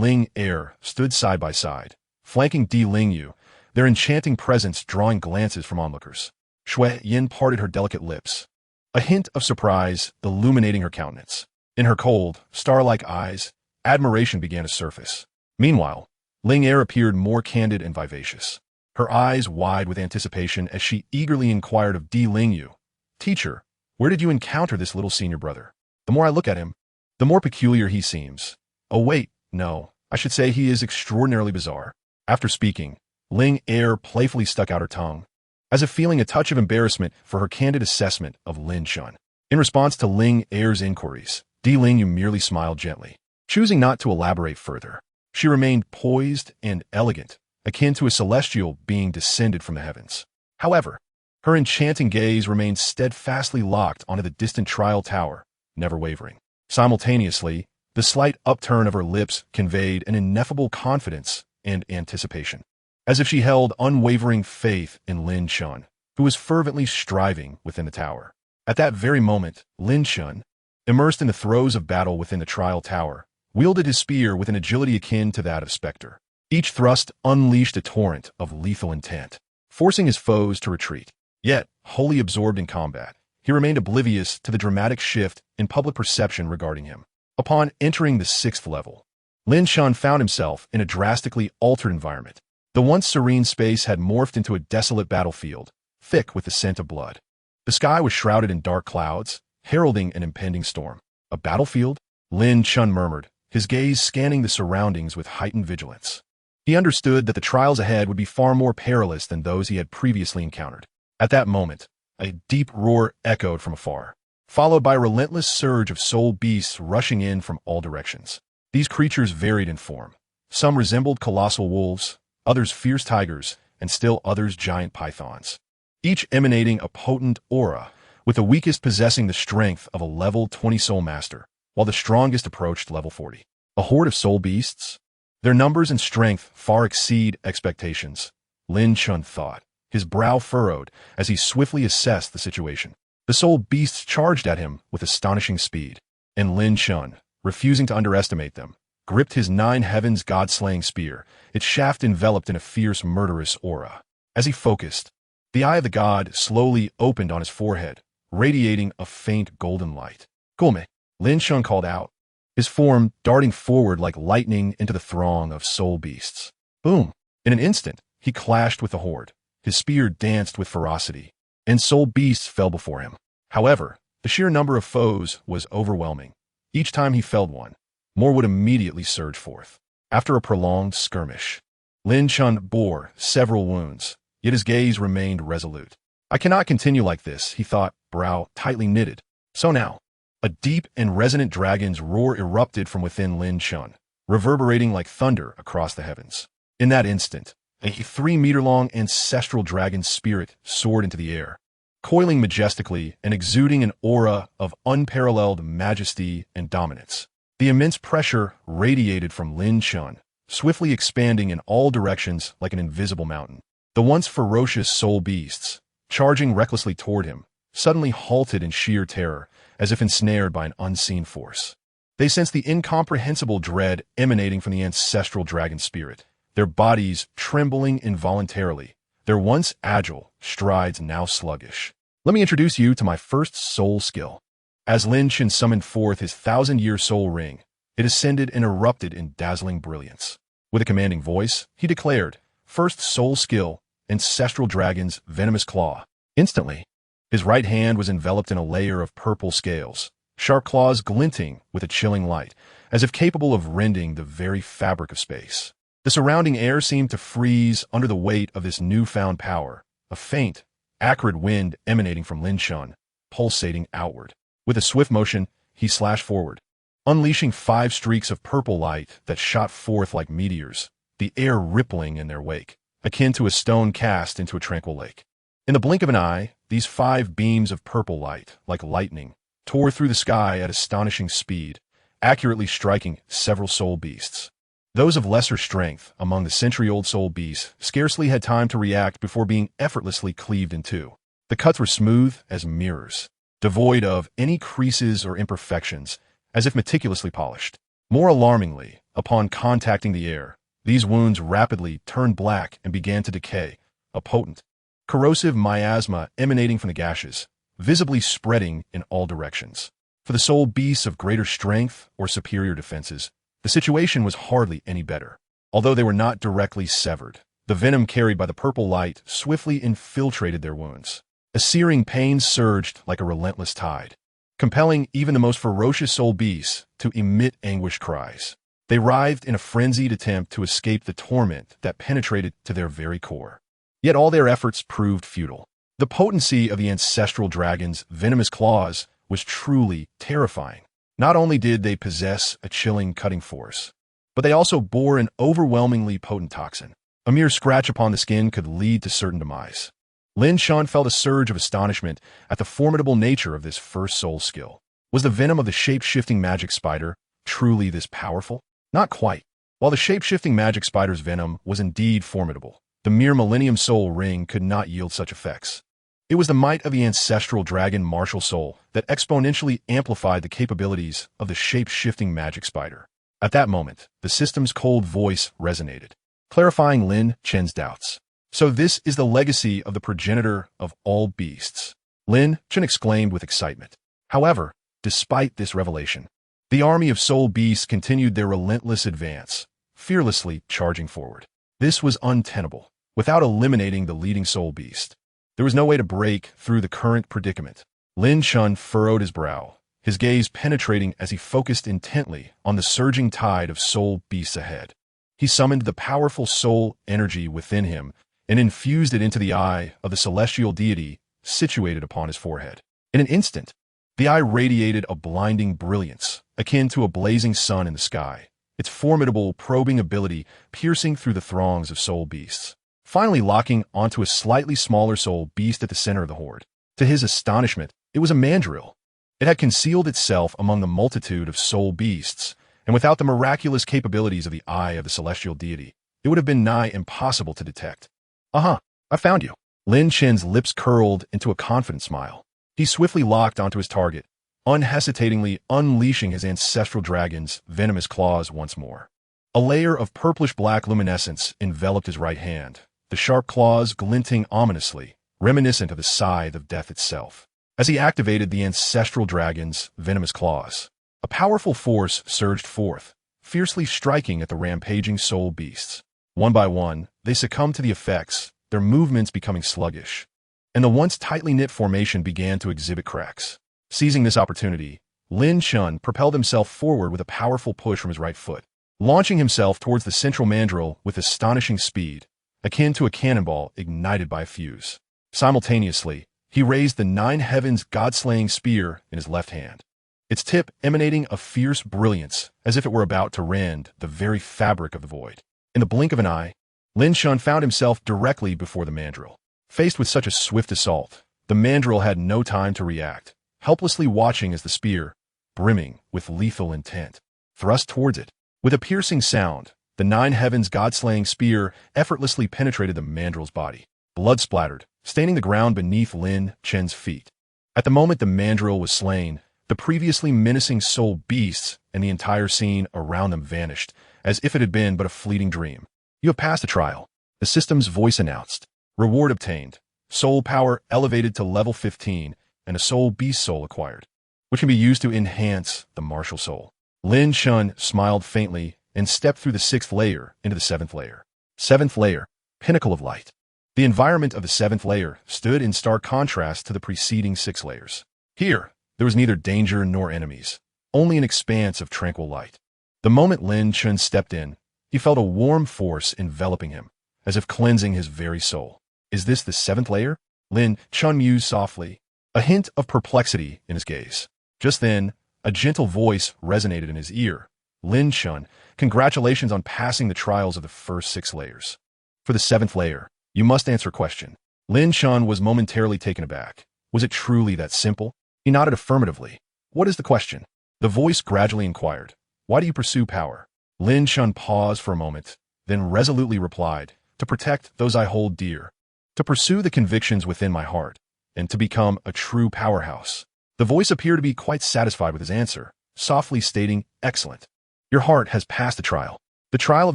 Ling Er stood side by side, flanking Di Lingyu, their enchanting presence drawing glances from onlookers. Shui Yin parted her delicate lips, a hint of surprise illuminating her countenance. In her cold, star-like eyes, admiration began to surface. Meanwhile, Ling Er appeared more candid and vivacious, her eyes wide with anticipation as she eagerly inquired of Di Lingyu, "Teacher, where did you encounter this little senior brother? The more I look at him, the more peculiar he seems. Oh wait, no, I should say he is extraordinarily bizarre." After speaking, Ling Er playfully stuck out her tongue, as if feeling a touch of embarrassment for her candid assessment of Lin Chen. In response to Ling Er's inquiries, Di Lingyu merely smiled gently, choosing not to elaborate further. She remained poised and elegant, akin to a celestial being descended from the heavens. However, her enchanting gaze remained steadfastly locked onto the distant trial tower, never wavering. Simultaneously, the slight upturn of her lips conveyed an ineffable confidence and anticipation, as if she held unwavering faith in Lin Chen, who was fervently striving within the tower. At that very moment, Lin Chen, immersed in the throes of battle within the trial tower, wielded his spear with an agility akin to that of Spectre. Each thrust unleashed a torrent of lethal intent, forcing his foes to retreat. Yet, wholly absorbed in combat, he remained oblivious to the dramatic shift in public perception regarding him. Upon entering the 6th level, Lin Chen found himself in a drastically altered environment. The once serene space had morphed into a desolate battlefield, thick with the scent of blood. The sky was shrouded in dark clouds, heralding an impending storm. A battlefield? Lin Chen murmured, his gaze scanning the surroundings with heightened vigilance. He understood that the trials ahead would be far more perilous than those he had previously encountered. At that moment, a deep roar echoed from afar, followed by a relentless surge of soul beasts rushing in from all directions. These creatures varied in form. Some resembled colossal wolves, others fierce tigers, and still others giant pythons, each emanating a potent aura, with the weakest possessing the strength of a level 20 soul master, while the strongest approached level 40. A horde of soul beasts? Their numbers and strength far exceed expectations, Lin Chen thought, his brow furrowed as he swiftly assessed the situation. The soul beasts charged at him with astonishing speed, and Lin Chen, refusing to underestimate them, gripped his 9 heavens god-slaying spear, its shaft enveloped in a fierce, murderous aura. As he focused, the eye of the god slowly opened on his forehead, radiating a faint golden light. "Gome," Lin Chen called out, his form darting forward like lightning into the throng of soul beasts. Boom! In an instant, he clashed with the horde. His spear danced with ferocity, and soul beasts fell before him. However, the sheer number of foes was overwhelming. Each time he felled one, more would immediately surge forth. After a prolonged skirmish, Lin Chen bore several wounds, yet his gaze remained resolute. "I cannot continue like this," he thought, brow tightly knitted. So now, a deep and resonant dragon's roar erupted from within Lin Chen, reverberating like thunder across the heavens. In that instant, a 3-meter-long ancestral dragon spirit soared into the air, coiling majestically and exuding an aura of unparalleled majesty and dominance. The immense pressure radiated from Lin Chen, swiftly expanding in all directions like an invisible mountain. The once ferocious soul beasts, charging recklessly toward him, suddenly halted in sheer terror, as if ensnared by an unseen force. They sensed the incomprehensible dread emanating from the ancestral dragon spirit, their bodies trembling involuntarily, their once agile strides now sluggish. "Let me introduce you to my first soul skill." As Lin Chen summoned forth his 1,000-year soul ring, it ascended and erupted in dazzling brilliance. With a commanding voice, he declared, "First soul skill, ancestral dragon's venomous claw." Instantly, his right hand was enveloped in a layer of purple scales, sharp claws glinting with a chilling light, as if capable of rending the very fabric of space. The surrounding air seemed to freeze under the weight of this newfound power, a faint, acrid wind emanating from Lin Chen, pulsating outward. With a swift motion, he slashed forward, unleashing 5 streaks of purple light that shot forth like meteors, the air rippling in their wake, akin to a stone cast into a tranquil lake. In the blink of an eye, these 5 beams of purple light, like lightning, tore through the sky at astonishing speed, accurately striking several soul beasts. Those of lesser strength among the century-old soul beasts scarcely had time to react before being effortlessly cleaved in two. The cuts were smooth as mirrors, devoid of any creases or imperfections, as if meticulously polished. More alarmingly, upon contacting the air, these wounds rapidly turned black and began to decay, a potent, corrosive miasma emanating from the gashes, visibly spreading in all directions. For the soul beasts of greater strength or superior defenses, the situation was hardly any better. Although they were not directly severed, the venom carried by the purple light swiftly infiltrated their wounds. A searing pain surged like a relentless tide, compelling even the most ferocious soul beasts to emit anguished cries. They writhed in a frenzied attempt to escape the torment that penetrated to their very core. Yet all their efforts proved futile. The potency of the ancestral dragon's venomous claws was truly terrifying. Not only did they possess a chilling cutting force, but they also bore an overwhelmingly potent toxin. A mere scratch upon the skin could lead to certain demise. Lin Chen felt a surge of astonishment at the formidable nature of this first soul skill. Was the venom of the shape-shifting magic spider truly this powerful? Not quite. While the shape-shifting magic spider's venom was indeed formidable, the mere Millennium Soul Ring could not yield such effects. It was the might of the ancestral dragon martial soul that exponentially amplified the capabilities of the shape-shifting magic spider. At that moment, the system's cold voice resonated, clarifying Lin Chen's doubts. So this is the legacy of the progenitor of all beasts, Lin Chen exclaimed with excitement. However, despite this revelation, the army of soul beasts continued their relentless advance, fearlessly charging forward. This was untenable. Without eliminating the leading soul beast, there was no way to break through the current predicament. Lin Chen furrowed his brow, his gaze penetrating as he focused intently on the surging tide of soul beasts ahead. He summoned the powerful soul energy within him and infused it into the eye of the celestial deity situated upon his forehead. In an instant, the eye radiated a blinding brilliance, akin to a blazing sun in the sky, its formidable probing ability piercing through the throngs of soul beasts, finally locking onto a slightly smaller soul beast at the center of the horde. To his astonishment, it was a mandrill. It had concealed itself among the multitude of soul beasts, and without the miraculous capabilities of the eye of the celestial deity, it would have been nigh impossible to detect. I found you. Lin Chen's lips curled into a confident smile. He swiftly locked onto his target, unhesitatingly unleashing his ancestral dragon's venomous claws once more. A layer of purplish-black luminescence enveloped his right hand, the sharp claws glinting ominously, reminiscent of the scythe of death itself. As he activated the ancestral dragon's venomous claws, a powerful force surged forth, fiercely striking at the rampaging soul beasts. One by one, they succumbed to the effects, their movements becoming sluggish, and the once tightly knit formation began to exhibit cracks. Seizing this opportunity, Lin Chen propelled himself forward with a powerful push from his right foot, launching himself towards the central mandrill with astonishing speed, akin to a cannonball ignited by a fuse. Simultaneously, he raised the Nine Heavens God-slaying spear in his left hand, its tip emanating a fierce brilliance as if it were about to rend the very fabric of the void. In the blink of an eye, Lin Chen found himself directly before the mandrill. Faced with such a swift assault, the mandrill had no time to react, helplessly watching as the spear, brimming with lethal intent, thrust towards it. With a piercing sound, the Nine Heavens God-slaying spear effortlessly penetrated the mandrill's body. Blood splattered, staining the ground beneath Lin Chen's feet. At the moment the mandrill was slain, the previously menacing soul beasts and the entire scene around them vanished, as if it had been but a fleeting dream. You have passed the trial, the system's voice announced. Reward obtained, soul power elevated to level 15, and a soul beast soul acquired, which can be used to enhance the martial soul. Lin Chen smiled faintly and stepped through the 6th layer into the 7th layer. 7th layer, pinnacle of light. The environment of the 7th layer stood in stark contrast to the preceding 6 layers. Here, there was neither danger nor enemies, only an expanse of tranquil light. The moment Lin Chen stepped in, he felt a warm force enveloping him, as if cleansing his very soul. Is this the 7th layer? Lin Chen mused softly, a hint of perplexity in his gaze. Just then, a gentle voice resonated in his ear. Lin Chen, Congratulations on passing the trials of the first 6 layers. For the 7th layer, you must answer question. Lin Chen was momentarily taken aback. Was it truly that simple? He nodded affirmatively. What is the question? The voice gradually inquired. Why do you pursue power? Lin Chen paused for a moment, then resolutely replied, to protect those I hold dear, to pursue the convictions within my heart, and to become a true powerhouse. The voice appeared to be quite satisfied with his answer, softly stating, excellent. Your heart has passed the trial. The trial of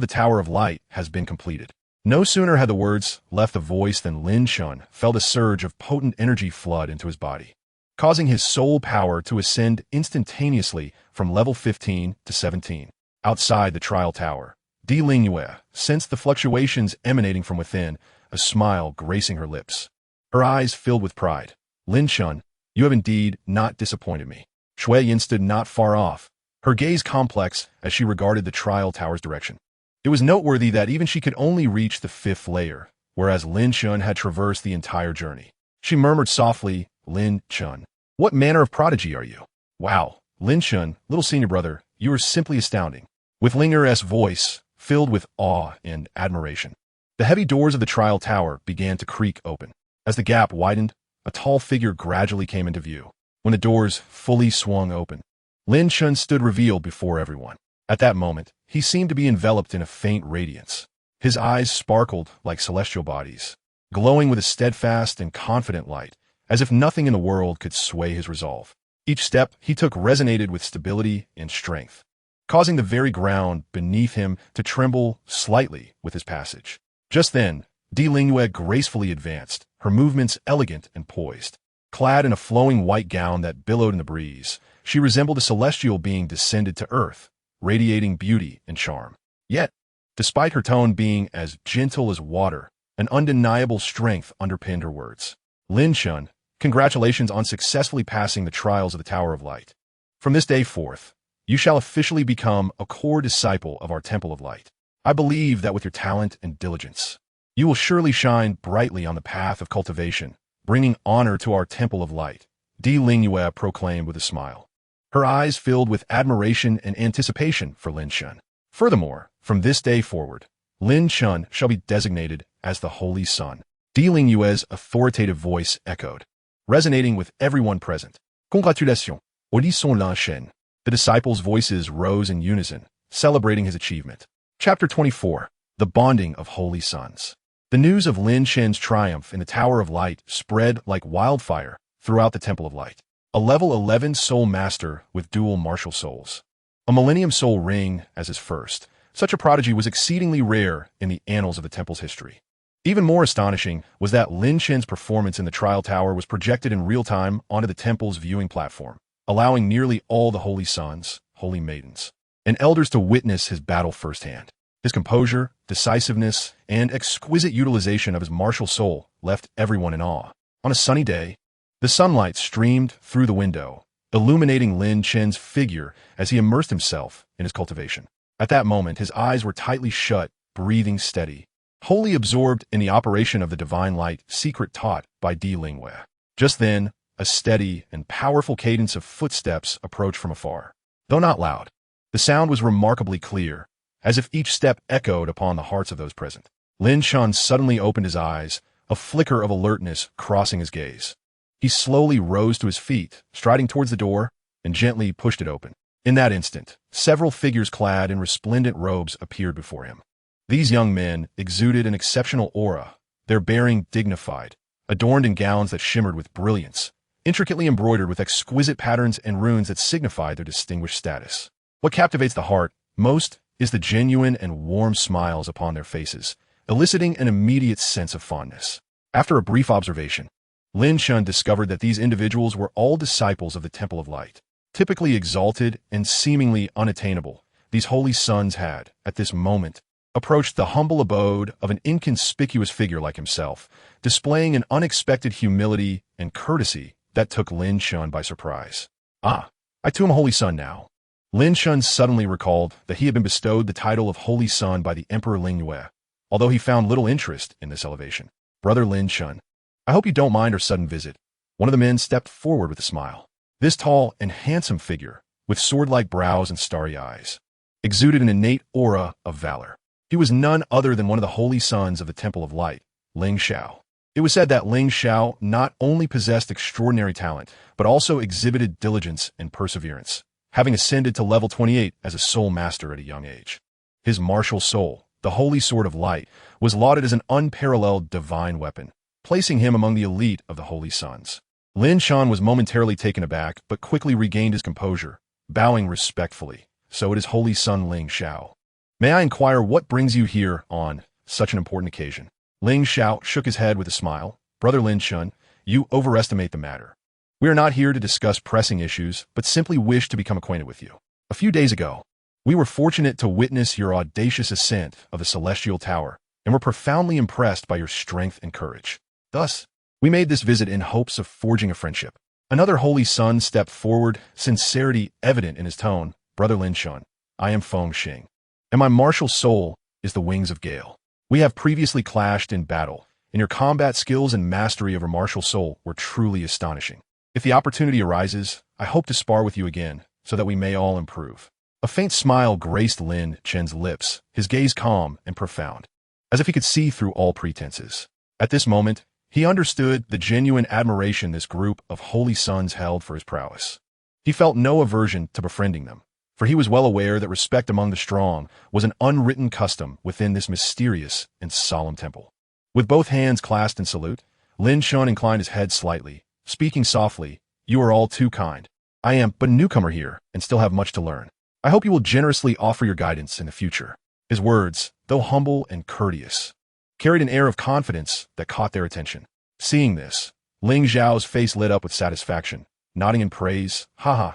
the Tower of Light has been completed. No sooner had the words left the voice than Lin Chen felt a surge of potent energy flood into his body, causing his soul power to ascend instantaneously from level 15 to 17. Outside the trial tower, Douluo sensed the fluctuations emanating from within, a smile gracing her lips. Her eyes filled with pride. Lin Chen, you have indeed not disappointed me. Shui Yin stood not far off, her gaze complex as she regarded the trial tower's direction. It was noteworthy that even she could only reach the 5th layer, whereas Lin Chen had traversed the entire journey. She murmured softly, Lin Chen, what manner of prodigy are you? Wow, Lin Chen, little senior brother, you are simply astounding. With Linger's voice filled with awe and admiration, the heavy doors of the trial tower began to creak open. As the gap widened, a tall figure gradually came into view. When the doors fully swung open, Lin Chen stood revealed before everyone. At that moment, he seemed to be enveloped in a faint radiance. His eyes sparkled like celestial bodies, glowing with a steadfast and confident light, as if nothing in the world could sway his resolve. Each step he took resonated with stability and strength, causing the very ground beneath him to tremble slightly with his passage. Just then, Douluo gracefully advanced, her movements elegant and poised. Clad in a flowing white gown that billowed in the breeze, she resembled a celestial being descended to earth, radiating beauty and charm. Yet, despite her tone being as gentle as water, an undeniable strength underpinned her words. Lin Chen, congratulations on successfully passing the trials of the Tower of Light. From this day forth, you shall officially become a core disciple of our Temple of Light. I believe that with your talent and diligence, you will surely shine brightly on the path of cultivation, bringing honor to our Temple of Light, Douluo proclaimed with a smile. Her eyes filled with admiration and anticipation for Lin Chen. Furthermore, from this day forward, Lin Chen shall be designated as the Holy Son. Douluo's authoritative voice echoed, resonating with everyone present. Congratulations, Lin Chen. The disciples' voices rose in unison, celebrating his achievement. Chapter 24. The Bonding of Holy Sons. The news of Lin Chen's triumph in the Tower of Light spread like wildfire throughout the Temple of Light. A level 11 soul master with dual martial souls. A Millennium Soul ring as his first. Such a prodigy was exceedingly rare in the annals of the temple's history. Even more astonishing was that Lin Chen's performance in the trial tower was projected in real time onto the temple's viewing platform, allowing nearly all the holy sons, holy maidens, and elders to witness his battle firsthand. His composure, decisiveness, and exquisite utilization of his martial soul left everyone in awe. On a sunny day, the sunlight streamed through the window, illuminating Lin Chen's figure as he immersed himself in his cultivation. At that moment, his eyes were tightly shut, breathing steady, wholly absorbed in the operation of the divine light secret taught by Douluo. Just then, a steady and powerful cadence of footsteps approached from afar. Though not loud, the sound was remarkably clear, as if each step echoed upon the hearts of those present. Lin Chen suddenly opened his eyes, a flicker of alertness crossing his gaze. He slowly rose to his feet, striding towards the door, and gently pushed it open. In that instant, several figures clad in resplendent robes appeared before him. These young men exuded an exceptional aura, their bearing dignified, adorned in gowns that shimmered with brilliance, intricately embroidered with exquisite patterns and runes that signified their distinguished status. What captivates the heart most is the genuine and warm smiles upon their faces, eliciting an immediate sense of fondness. After a brief observation, Lin Chen discovered that these individuals were all disciples of the Temple of Light. Typically exalted and seemingly unattainable, these holy sons had, at this moment, approached the humble abode of an inconspicuous figure like himself, displaying an unexpected humility and courtesy that took Lin Chen by surprise. I too am a holy son now. Lin Chen suddenly recalled that he had been bestowed the title of Holy Son by the Emperor Lingyue, although he found little interest in this elevation. Brother Lin Chen, I hope you don't mind our sudden visit. One of the men stepped forward with a smile. This tall and handsome figure, with sword-like brows and starry eyes, exuded an innate aura of valor. He was none other than one of the holy sons of the Temple of Light, Ling Xiao. It was said that Ling Xiao not only possessed extraordinary talent, but also exhibited diligence and perseverance, having ascended to level 28 as a soul master at a young age. His martial soul, the holy sword of light, was lauded as an unparalleled divine weapon, placing him among the elite of the holy sons. Lin Chen was momentarily taken aback, but quickly regained his composure, bowing respectfully. So it is holy son Ling Xiao. May I inquire what brings you here on such an important occasion? Ling Xiao shook his head with a smile. Brother Lin Chen, you overestimate the matter. We are not here to discuss pressing issues, but simply wish to become acquainted with you. A few days ago, we were fortunate to witness your audacious ascent of the Celestial Tower, and were profoundly impressed by your strength and courage. Thus, we made this visit in hopes of forging a friendship. Another holy son stepped forward, sincerity evident in his tone. Brother Lin Chen, I am Feng Xing, and my martial soul is the wings of Gale. We have previously clashed in battle, and your combat skills and mastery of your martial soul were truly astonishing. If the opportunity arises, I hope to spar with you again, so that we may all improve. A faint smile graced Lin Chen's lips, his gaze calm and profound, as if he could see through all pretenses. At this moment, he understood the genuine admiration this group of holy sons held for his prowess. He felt no aversion to befriending them, for he was well aware that respect among the strong was an unwritten custom within this mysterious and solemn temple. With both hands clasped in salute, Lin Chen inclined his head slightly, speaking softly, You are all too kind. I am but a newcomer here and still have much to learn. I hope you will generously offer your guidance in the future. His words, though humble and courteous, carried an air of confidence that caught their attention. Seeing this, Ling Xiao's face lit up with satisfaction, nodding in praise. Haha,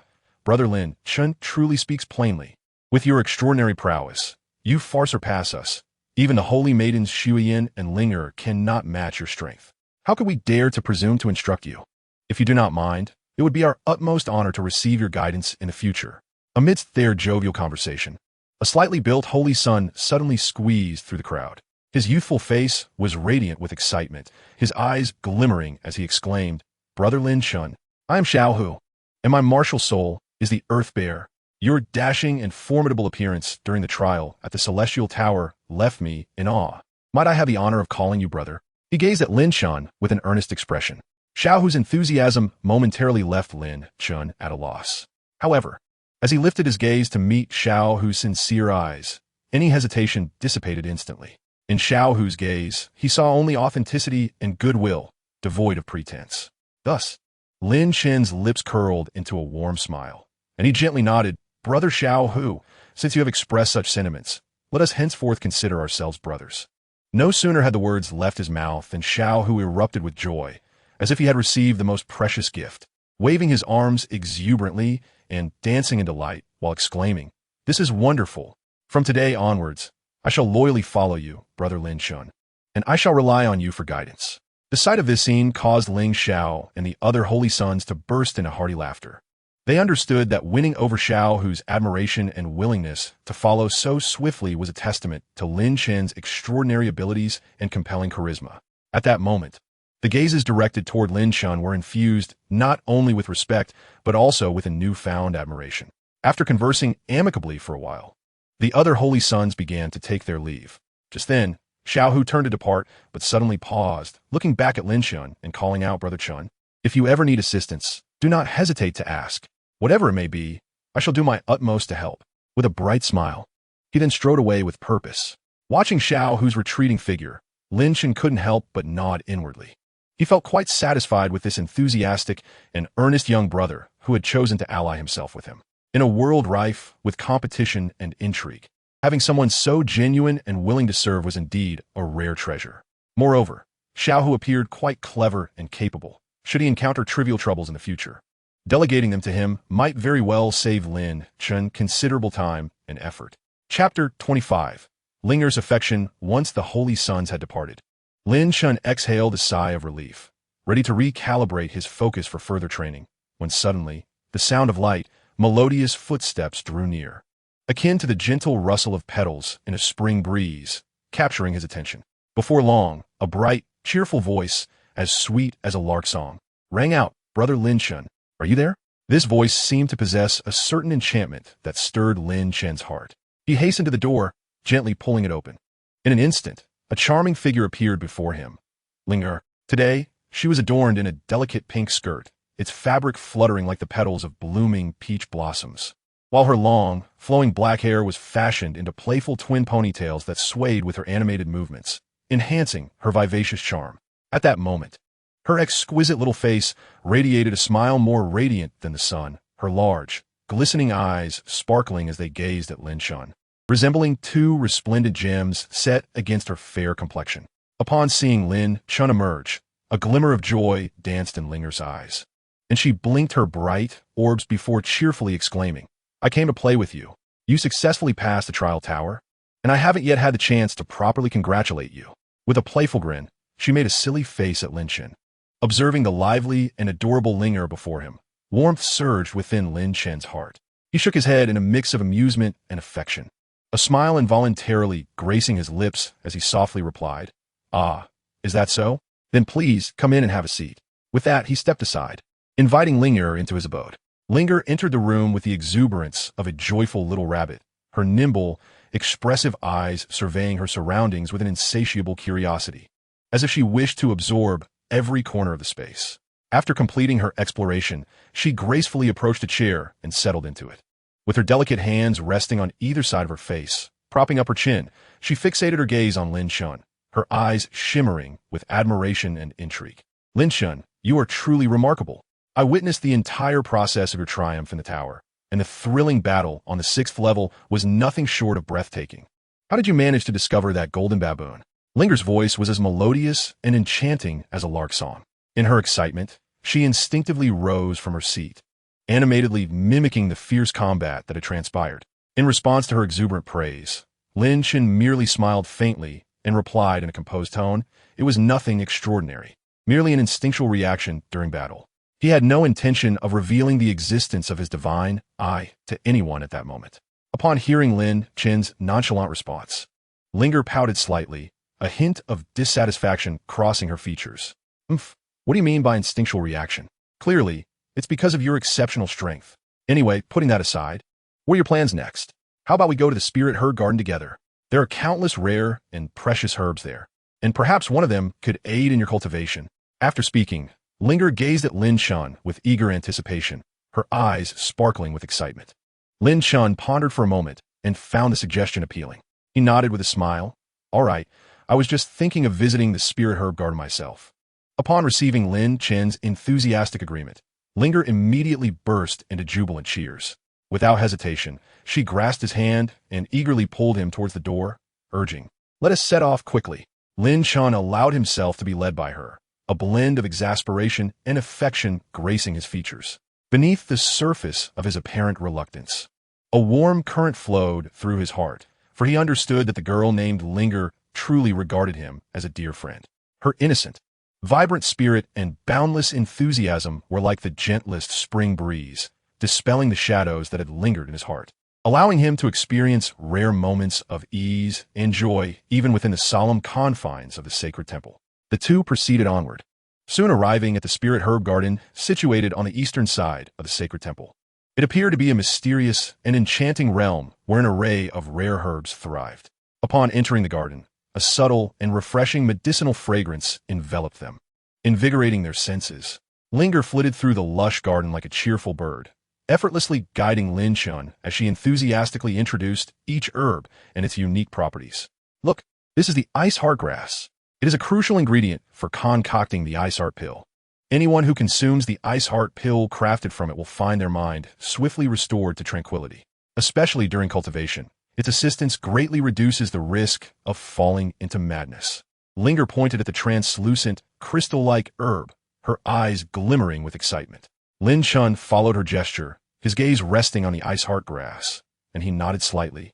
Brother Lin Chen truly speaks plainly. With your extraordinary prowess, you far surpass us. Even the holy maidens Shuiyin and Linger cannot match your strength. How could we dare to presume to instruct you? If you do not mind, it would be our utmost honor to receive your guidance in the future. Amidst their jovial conversation, a slightly built holy son suddenly squeezed through the crowd. His youthful face was radiant with excitement, his eyes glimmering as he exclaimed, Brother Lin Chen, I am Xiao Hu, and my martial soul is the Earth Bear. Your dashing and formidable appearance during the trial at the Celestial Tower left me in awe. Might I have the honor of calling you brother? He gazed at Lin Chen with an earnest expression. Xiao Hu's enthusiasm momentarily left Lin Chen at a loss. However, as he lifted his gaze to meet Xiao Hu's sincere eyes, any hesitation dissipated instantly. In Xiao Hu's gaze, he saw only authenticity and goodwill, devoid of pretense. Thus, Lin Chen's lips curled into a warm smile, and he gently nodded, Brother Xiao Hu, since you have expressed such sentiments, let us henceforth consider ourselves brothers. No sooner had the words left his mouth than Xiao Hu erupted with joy, as if he had received the most precious gift, waving his arms exuberantly and dancing in delight while exclaiming, This is wonderful. From today onwards, I shall loyally follow you, Brother Lin Chen, and I shall rely on you for guidance. The sight of this scene caused Ling Xiao and the other holy sons to burst into hearty laughter. They understood that winning over Xiao Hu's admiration and willingness to follow so swiftly was a testament to Lin Chen's extraordinary abilities and compelling charisma. At that moment, the gazes directed toward Lin Chen were infused not only with respect, but also with a newfound admiration. After conversing amicably for a while, the other holy sons began to take their leave. Just then, Xiao Hu turned to depart, but suddenly paused, looking back at Lin Chen and calling out, Brother Chen, if you ever need assistance, do not hesitate to ask. Whatever it may be, I shall do my utmost to help. With a bright smile, he then strode away with purpose. Watching Xiao Hu's retreating figure, Lin Chen couldn't help but nod inwardly. He felt quite satisfied with this enthusiastic and earnest young brother who had chosen to ally himself with him. In a world rife with competition and intrigue, having someone so genuine and willing to serve was indeed a rare treasure. Moreover, Xiao Hu appeared quite clever and capable, should he encounter trivial troubles in the future. Delegating them to him might very well save Lin Chen considerable time and effort. Chapter 25. Linger's affection once the holy sons had departed. Lin Chen exhaled a sigh of relief, ready to recalibrate his focus for further training, when suddenly, the sound of light, melodious footsteps drew near, akin to the gentle rustle of petals in a spring breeze, capturing his attention. Before long, a bright, cheerful voice, as sweet as a lark song, rang out, Brother Lin Chen, are you there? This voice seemed to possess a certain enchantment that stirred Lin Chen's heart. He hastened to the door, gently pulling it open. In an instant, a charming figure appeared before him. Linger. Today, she was adorned in a delicate pink skirt, its fabric fluttering like the petals of blooming peach blossoms, while her long, flowing black hair was fashioned into playful twin ponytails that swayed with her animated movements, enhancing her vivacious charm. At that moment, her exquisite little face radiated a smile more radiant than the sun, her large, glistening eyes sparkling as they gazed at Lin Chen, resembling two resplendent gems set against her fair complexion. Upon seeing Lin Chen emerge, a glimmer of joy danced in Linger's eyes, and she blinked her bright orbs before cheerfully exclaiming, "I came to play with you. You successfully passed the trial tower, and I haven't yet had the chance to properly congratulate you." With a playful grin, she made a silly face at Lin Chen. Observing the lively and adorable Linger before him, warmth surged within Lin Chen's heart. He shook his head in a mix of amusement and affection, a smile involuntarily gracing his lips as he softly replied, "Ah, is that so? Then please come in and have a seat." With that, he stepped aside, inviting Linger into his abode. Linger entered the room with the exuberance of a joyful little rabbit, her nimble, expressive eyes surveying her surroundings with an insatiable curiosity, as if she wished to absorb every corner of the space. After completing her exploration, she gracefully approached a chair and settled into it. With her delicate hands resting on either side of her face, propping up her chin, she fixated her gaze on Lin Chen, her eyes shimmering with admiration and intrigue. "Lin Chen, you are truly remarkable. I witnessed the entire process of your triumph in the tower, and the thrilling battle on the 6th level was nothing short of breathtaking. How did you manage to discover that golden baboon?" Linger's voice was as melodious and enchanting as a lark song. In her excitement, she instinctively rose from her seat, animatedly mimicking the fierce combat that had transpired. In response to her exuberant praise, Lin Chen merely smiled faintly and replied in a composed tone, "It was nothing extraordinary, merely an instinctual reaction during battle." He had no intention of revealing the existence of his divine eye to anyone at that moment. Upon hearing Lin Chen's nonchalant response, Linger pouted slightly, a hint of dissatisfaction crossing her features. What do you mean by instinctual reaction? Clearly, it's because of your exceptional strength. Anyway, putting that aside, what are your plans next? How about we go to the Spirit Herb Garden together? There are countless rare and precious herbs there, and perhaps one of them could aid in your cultivation." After speaking, Linger gazed at Lin Chen with eager anticipation, her eyes sparkling with excitement. Lin Chen pondered for a moment and found the suggestion appealing. He nodded with a smile. "All right, I was just thinking of visiting the Spirit Herb Garden myself." Upon receiving Lin Chen's enthusiastic agreement, Linger immediately burst into jubilant cheers. Without hesitation, she grasped his hand and eagerly pulled him towards the door, urging, "Let us set off quickly." Lin Chen allowed himself to be led by her, a blend of exasperation and affection gracing his features. Beneath the surface of his apparent reluctance, a warm current flowed through his heart, for he understood that the girl named Linger truly regarded him as a dear friend. Her innocent, vibrant spirit and boundless enthusiasm were like the gentlest spring breeze, dispelling the shadows that had lingered in his heart, allowing him to experience rare moments of ease and joy even within the solemn confines of the sacred temple. The two proceeded onward, soon arriving at the Spirit Herb Garden situated on the eastern side of the sacred temple. It appeared to be a mysterious and enchanting realm where an array of rare herbs thrived. Upon entering the garden, a subtle and refreshing medicinal fragrance enveloped them, invigorating their senses. Linger flitted through the lush garden like a cheerful bird, effortlessly guiding Lin Chen as she enthusiastically introduced each herb and its unique properties. "Look, this is the ice heart grass. It is a crucial ingredient for concocting the ice heart pill. Anyone who consumes the ice heart pill crafted from it will find their mind swiftly restored to tranquility. Especially during cultivation, its assistance greatly reduces the risk of falling into madness." Linger pointed at the translucent, crystal-like herb, her eyes glimmering with excitement. Lin Chen followed her gesture, his gaze resting on the ice heart grass, and he nodded slightly,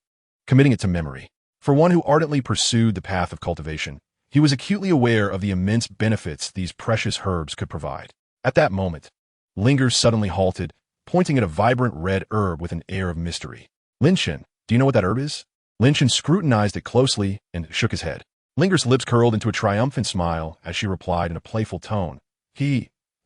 committing it to memory. For one who ardently pursued the path of cultivation, he was acutely aware of the immense benefits these precious herbs could provide. At that moment, Linger suddenly halted, pointing at a vibrant red herb with an air of mystery. "Lin Chen, do you know what that herb is?" Lin Chen scrutinized it closely and shook his head. Linger's lips curled into a triumphant smile as she replied in a playful tone,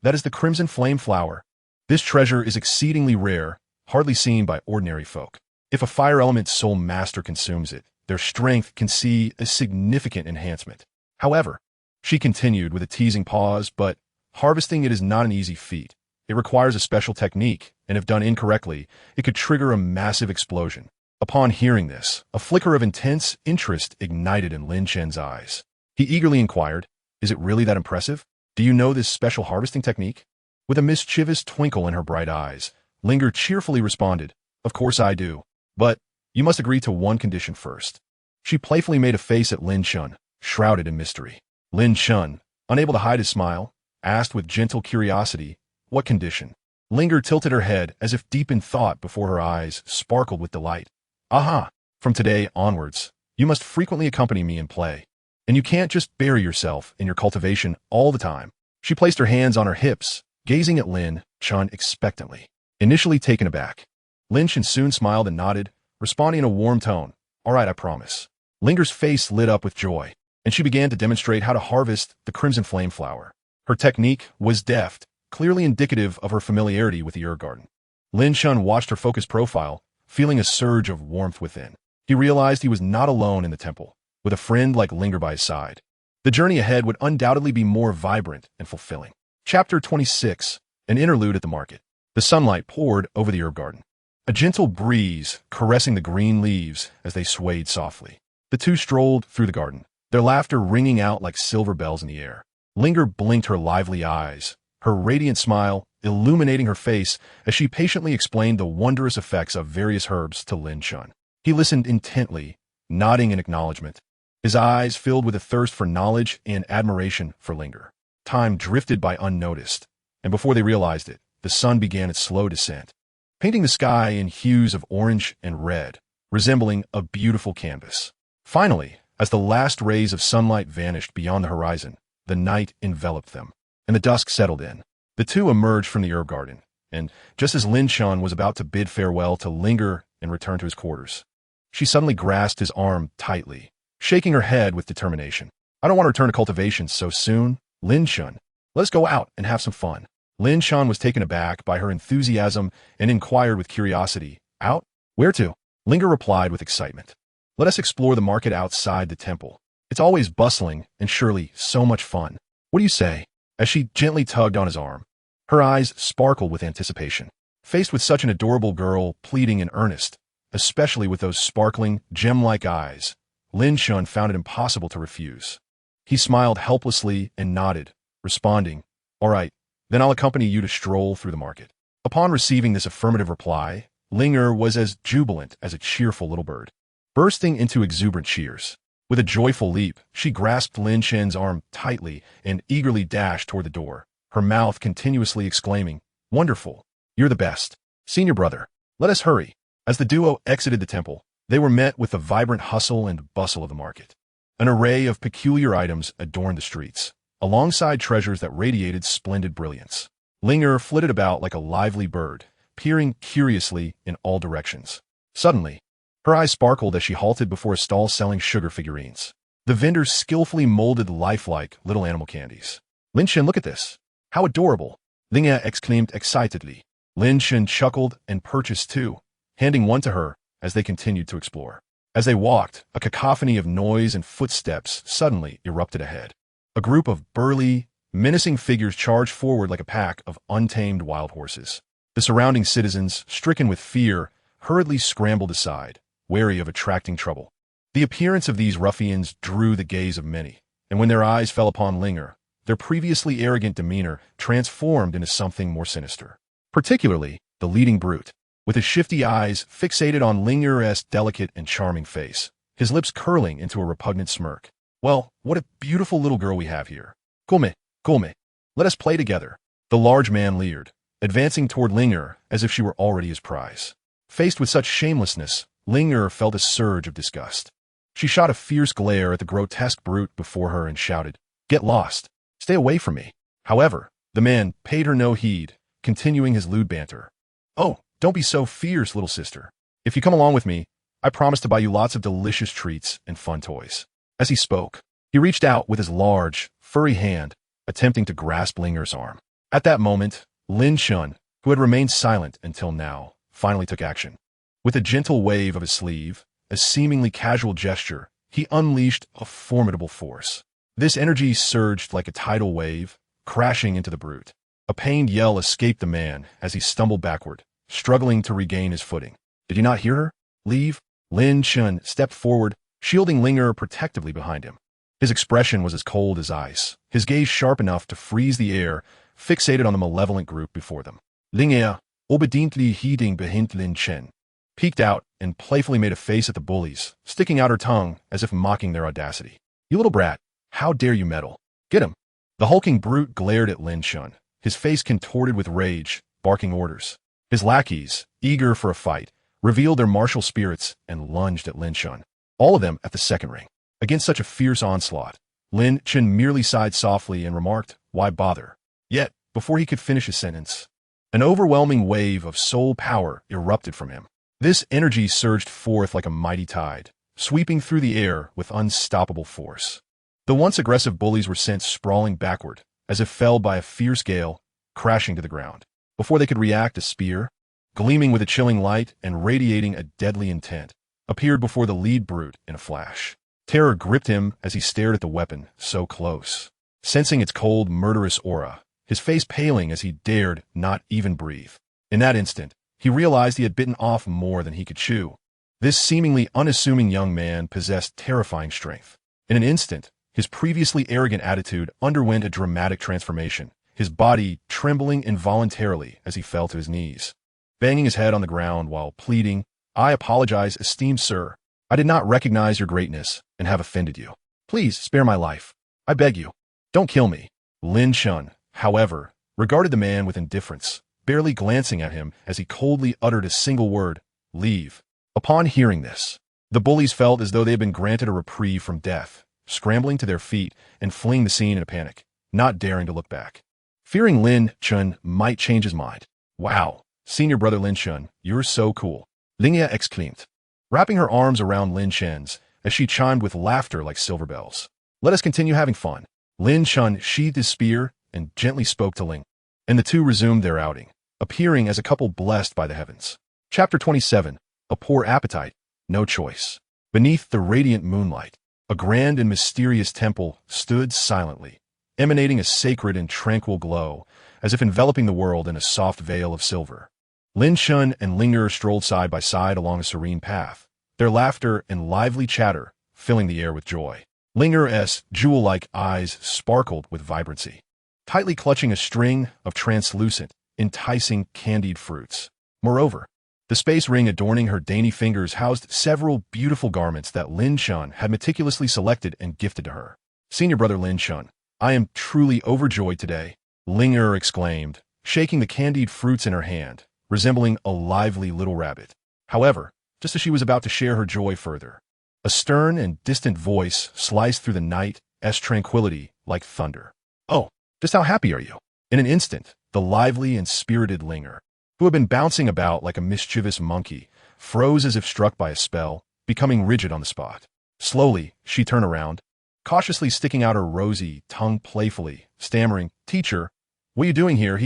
That is the crimson flame flower. This treasure is exceedingly rare, hardly seen by ordinary folk. If a fire element soul master consumes it, their strength can see a significant enhancement. However, she continued with a teasing pause, but harvesting it is not an easy feat. It requires a special technique, and if done incorrectly, it could trigger a massive explosion. Upon hearing this, a flicker of intense interest ignited in Lin Chen's eyes. He eagerly inquired, "Is it really that impressive? Do you know this special harvesting technique?" With a mischievous twinkle in her bright eyes, Linger cheerfully responded, "Of course I do. But you must agree to one condition first." She playfully made a face at Lin Chen, shrouded in mystery. Lin Chen, unable to hide his smile, asked with gentle curiosity, "What condition?" Linger tilted her head as if deep in thought before her eyes sparkled with delight. "Aha! From today onwards, you must frequently accompany me in play. And you can't just bury yourself in your cultivation all the time." She placed her hands on her hips, gazing at Lin Chen expectantly. Initially taken aback, Lin Chen soon smiled and nodded, responding in a warm tone, "All right, I promise." Linger's face lit up with joy, and she began to demonstrate how to harvest the crimson flame flower. Her technique was deft, clearly indicative of her familiarity with the herb garden. Lin Chen watched her focused profile, feeling a surge of warmth within. He realized he was not alone in the temple, with a friend like Linger by his side. The journey ahead would undoubtedly be more vibrant and fulfilling. Chapter 26, An Interlude at the Market. The sunlight poured over the herb garden, a gentle breeze caressing the green leaves as they swayed softly. The two strolled through the garden, their laughter ringing out like silver bells in the air. Linger blinked her lively eyes, her radiant smile illuminating her face as she patiently explained the wondrous effects of various herbs to Lin Chen. He listened intently, nodding in acknowledgement, his eyes filled with a thirst for knowledge and admiration for Linger. Time drifted by unnoticed, and before they realized it, the sun began its slow descent, painting the sky in hues of orange and red, resembling a beautiful canvas. Finally, as the last rays of sunlight vanished beyond the horizon, the night enveloped them, and the dusk settled in. The two emerged from the herb garden, and just as Lin Chen was about to bid farewell to Linger and return to his quarters, she suddenly grasped his arm tightly, shaking her head with determination. "I don't want to return to cultivation so soon, Lin Chen. Let us go out and have some fun." Lin Chen was taken aback by her enthusiasm and inquired with curiosity, "Out? Where to?" Linger replied with excitement, "Let us explore the market outside the temple. It's always bustling and surely so much fun. What do you say?" As she gently tugged on his arm, her eyes sparkled with anticipation. Faced with such an adorable girl pleading in earnest, especially with those sparkling, gem-like eyes, Lin Chen found it impossible to refuse. He smiled helplessly and nodded, responding, "All right, then I'll accompany you to stroll through the market." Upon receiving this affirmative reply, Linger was as jubilant as a cheerful little bird, bursting into exuberant cheers. With a joyful leap, she grasped Lin Chen's arm tightly and eagerly dashed toward the door, her mouth continuously exclaiming, "Wonderful! You're the best. Senior brother, let us hurry." As the duo exited the temple, they were met with the vibrant hustle and bustle of the market. An array of peculiar items adorned the streets, alongside treasures that radiated splendid brilliance. Linger flitted about like a lively bird, peering curiously in all directions. Suddenly, her eyes sparkled as she halted before a stall selling sugar figurines. The vendors skillfully molded lifelike little animal candies. "Lin Chen, look at this. How adorable!" Linger exclaimed excitedly. Lin Chen chuckled and purchased two, handing one to her as they continued to explore. As they walked, a cacophony of noise and footsteps suddenly erupted ahead. A group of burly, menacing figures charged forward like a pack of untamed wild horses. The surrounding citizens, stricken with fear, hurriedly scrambled aside, wary of attracting trouble. The appearance of these ruffians drew the gaze of many, and when their eyes fell upon Linger, their previously arrogant demeanor transformed into something more sinister. Particularly, the leading brute, with his shifty eyes fixated on Linger's delicate and charming face, his lips curling into a repugnant smirk. "Well, what a beautiful little girl we have here. Come, come, let us play together." The large man leered, advancing toward Linger as if she were already his prize. Faced with such shamelessness, Linger felt a surge of disgust. She shot a fierce glare at the grotesque brute before her and shouted, "Get lost! Stay away from me!" However, the man paid her no heed, continuing his lewd banter. "Oh, don't be so fierce, little sister. If you come along with me, I promise to buy you lots of delicious treats and fun toys." As he spoke, he reached out with his large, furry hand, attempting to grasp Linger's arm. At that moment, Lin Chen, who had remained silent until now, finally took action. With a gentle wave of his sleeve, a seemingly casual gesture, he unleashed a formidable force. This energy surged like a tidal wave, crashing into the brute. A pained yell escaped the man as he stumbled backward, struggling to regain his footing. Did you not hear her? Leave? Lin Chen stepped forward, shielding Linger protectively behind him. His expression was as cold as ice, his gaze sharp enough to freeze the air, fixated on the malevolent group before them. Linger, obediently heeding behind Lin Chen, peeked out and playfully made a face at the bullies, sticking out her tongue as if mocking their audacity. You little brat, how dare you meddle? Get him! The hulking brute glared at Lin Chen, his face contorted with rage, barking orders. His lackeys, eager for a fight, revealed their martial spirits and lunged at Lin Chen, all of them at the second ring. Against such a fierce onslaught, Lin Chen merely sighed softly and remarked, "Why bother?" Yet, before he could finish his sentence, an overwhelming wave of soul power erupted from him. This energy surged forth like a mighty tide, sweeping through the air with unstoppable force. The once aggressive bullies were sent sprawling backward, as if felled by a fierce gale, crashing to the ground. Before they could react, a spear, gleaming with a chilling light and radiating a deadly intent, appeared before the lead brute in a flash. Terror gripped him as he stared at the weapon so close. Sensing its cold, murderous aura, his face paling as he dared not even breathe. In that instant, he realized he had bitten off more than he could chew. This seemingly unassuming young man possessed terrifying strength. In an instant, his previously arrogant attitude underwent a dramatic transformation, his body trembling involuntarily as he fell to his knees, banging his head on the ground while pleading, "I apologize, esteemed sir. I did not recognize your greatness and have offended you. Please spare my life. I beg you. Don't kill me." Lin Chen, however, regarded the man with indifference, barely glancing at him as he coldly uttered a single word, "Leave." Upon hearing this, the bullies felt as though they had been granted a reprieve from death, scrambling to their feet and fleeing the scene in a panic, not daring to look back, fearing Lin Chen might change his mind. "Wow, senior brother Lin Chen, you're so cool," Lingia exclaimed, wrapping her arms around Lin Chen's as she chimed with laughter like silver bells. "Let us continue having fun." Lin Chen sheathed his spear and gently spoke to Ling, and the two resumed their outing, appearing as a couple blessed by the heavens. Chapter 27. A Poor Appetite, No Choice. Beneath the radiant moonlight, a grand and mysterious temple stood silently, emanating a sacred and tranquil glow, as if enveloping the world in a soft veil of silver. Lin Chen and Linger strolled side by side along a serene path, their laughter and lively chatter filling the air with joy. Linger's jewel-like eyes sparkled with vibrancy, tightly clutching a string of translucent, enticing candied fruits. Moreover, the space ring adorning her dainty fingers housed several beautiful garments that Lin Chen had meticulously selected and gifted to her. "Senior brother Lin Chen, I am truly overjoyed today," Linger exclaimed, shaking the candied fruits in her hand, resembling a lively little rabbit. However, just as she was about to share her joy further, a stern and distant voice sliced through the night's tranquility like thunder. "Oh, just how happy are you?" In an instant, the lively and spirited Linger, who had been bouncing about like a mischievous monkey, froze as if struck by a spell, becoming rigid on the spot. Slowly, she turned around, cautiously sticking out her rosy tongue playfully, stammering, "Teacher, what are you doing here?"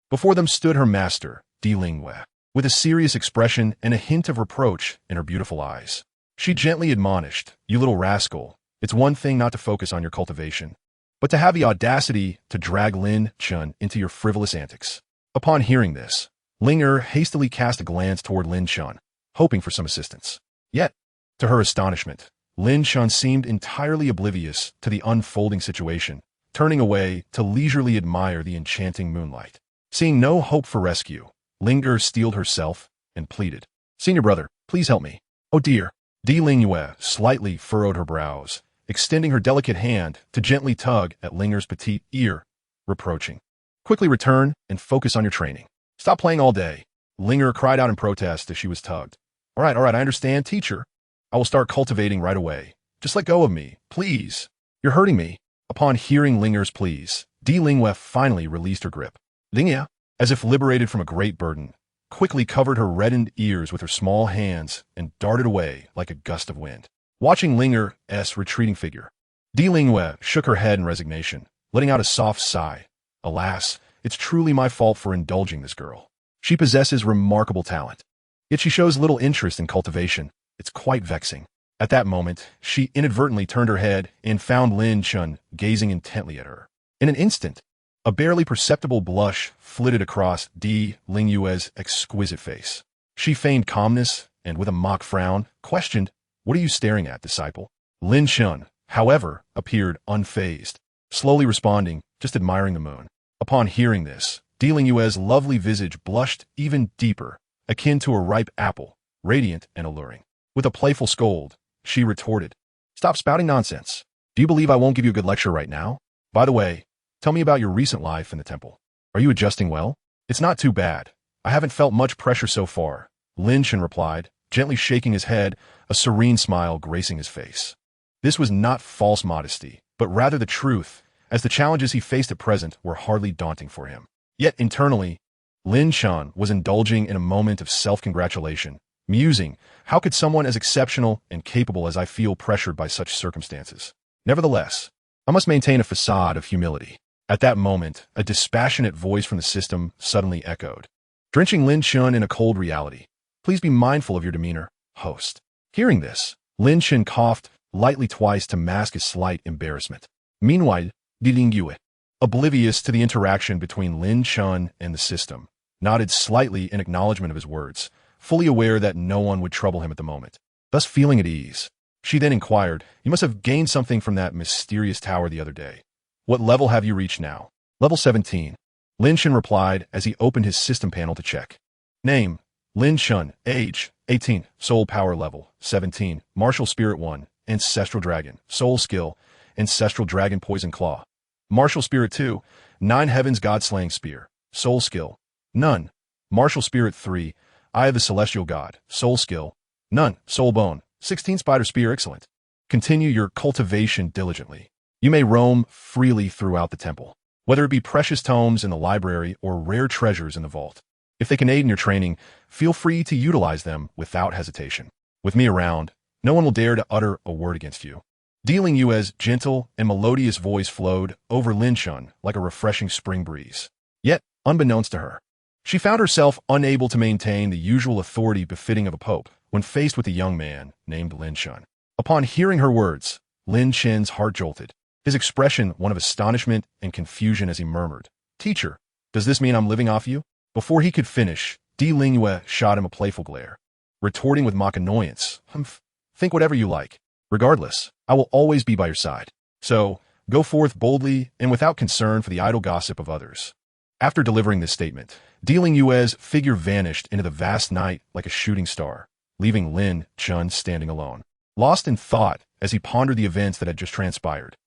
Before them stood her master, Douluo, with a serious expression and a hint of reproach in her beautiful eyes. She gently admonished, "You little rascal, it's one thing not to focus on your cultivation, but to have the audacity to drag Lin Chen into your frivolous antics." Upon hearing this, Linger hastily cast a glance toward Lin Chen, hoping for some assistance. Yet, to her astonishment, Lin Chen seemed entirely oblivious to the unfolding situation, turning away to leisurely admire the enchanting moonlight. Seeing no hope for rescue, Linger steeled herself and pleaded, "Senior brother, please help me." "Oh dear." Douluo slightly furrowed her brows, extending her delicate hand to gently tug at Linger's petite ear, reproaching, "Quickly return and focus on your training. Stop playing all day." Linger cried out in protest as she was tugged. All right, I understand, teacher. I will start cultivating right away. Just let go of me, please. You're hurting me." Upon hearing Linger's pleas, Douluo finally released her grip. Lingia, as if liberated from a great burden, quickly covered her reddened ears with her small hands and darted away like a gust of wind. Watching Linger's retreating figure, Douluo shook her head in resignation, letting out a soft sigh. Alas, it's truly my fault for indulging this girl. She possesses remarkable talent. Yet she shows little interest in cultivation. It's quite vexing. At that moment, she inadvertently turned her head and found Lin Chen gazing intently at her. In an instant, a barely perceptible blush flitted across Ling Yue's exquisite face. She feigned calmness and, with a mock frown, questioned, "What are you staring at, disciple?" Lin Chen, however, appeared unfazed, slowly responding, "Just admiring the moon." Upon hearing this, Ling Yue's lovely visage blushed even deeper, akin to a ripe apple, radiant and alluring. With a playful scold, she retorted, "Stop spouting nonsense. Do you believe I won't give you a good lecture right now? By the way, tell me about your recent life in the temple. Are you adjusting well?" "It's not too bad. I haven't felt much pressure so far," Lin Chen replied, gently shaking his head, a serene smile gracing his face. This was not false modesty, but rather the truth, as the challenges he faced at present were hardly daunting for him. Yet internally, Lin Chen was indulging in a moment of self-congratulation, musing, how could someone as exceptional and capable as I feel pressured by such circumstances? Nevertheless, I must maintain a facade of humility. At that moment, a dispassionate voice from the system suddenly echoed, drenching Lin Chen in a cold reality. "Please be mindful of your demeanor, host." Hearing this, Lin Chen coughed lightly twice to mask his slight embarrassment. Meanwhile, Ling Yue, oblivious to the interaction between Lin Chen and the system, nodded slightly in acknowledgement of his words, fully aware that no one would trouble him at the moment. Thus feeling at ease, she then inquired, "You must have gained something from that mysterious tower the other day. What level have you reached now?" "Level 17. Lin Chen replied as he opened his system panel to check. Name, Lin Chen. Age, 18. Soul power level, 17. Martial spirit 1. Ancestral dragon. Soul skill, Ancestral dragon poison claw. Martial spirit 2. 9 heavens god slaying spear. Soul skill, none. Martial spirit 3. Eye of the celestial god. Soul skill, none. Soul bone, 16 spider spear excellent. Continue your cultivation diligently. You may roam freely throughout the temple, whether it be precious tomes in the library or rare treasures in the vault. If they can aid in your training, feel free to utilize them without hesitation. With me around, no one will dare to utter a word against you. Ling Yue's gentle and melodious voice flowed over Lin Chen like a refreshing spring breeze. Yet, unbeknownst to her, she found herself unable to maintain the usual authority befitting of a pope when faced with a young man named Lin Chen. Upon hearing her words, Lin Chen's heart jolted, his expression one of astonishment and confusion as he murmured, "Teacher, does this mean I'm living off you?" Before he could finish, Ling Yue shot him a playful glare, retorting with mock annoyance, "Humph, think whatever you like. Regardless, I will always be by your side. So, go forth boldly and without concern for the idle gossip of others." After delivering this statement, Ling Yue's figure vanished into the vast night like a shooting star, leaving Lin Chen standing alone, lost in thought as he pondered the events that had just transpired.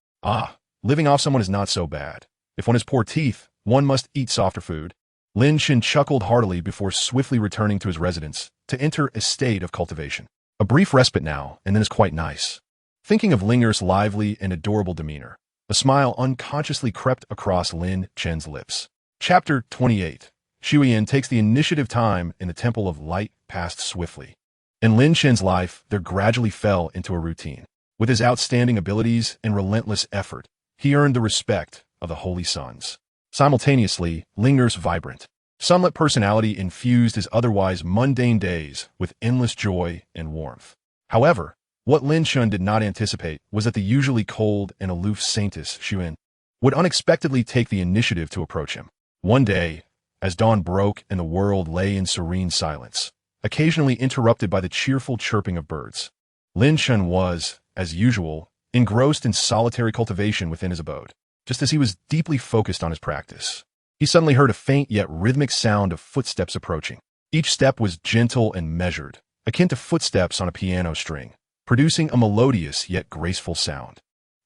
Living off someone is not so bad. If one has poor teeth, one must eat softer food. Lin Chen chuckled heartily before swiftly returning to his residence to enter a state of cultivation. A brief respite now, and then is quite nice. Thinking of Linger's lively and adorable demeanor, a smile unconsciously crept across Lin Chen's lips. Chapter 28. Shuyan takes the initiative. Time in the Temple of Light passed swiftly. In Lin Chen's life, there gradually fell into a routine. With his outstanding abilities and relentless effort, he earned the respect of the Holy Sons. Simultaneously, Linger's vibrant, sunlit personality infused his otherwise mundane days with endless joy and warmth. However, what Lin Chen did not anticipate was that the usually cold and aloof Saintess Shuyan would unexpectedly take the initiative to approach him. One day, as dawn broke and the world lay in serene silence, occasionally interrupted by the cheerful chirping of birds, Lin Chen was, as usual, engrossed in solitary cultivation within his abode. Just as he was deeply focused on his practice, he suddenly heard a faint yet rhythmic sound of footsteps approaching. Each step was gentle and measured, akin to footsteps on a piano string, producing a melodious yet graceful sound.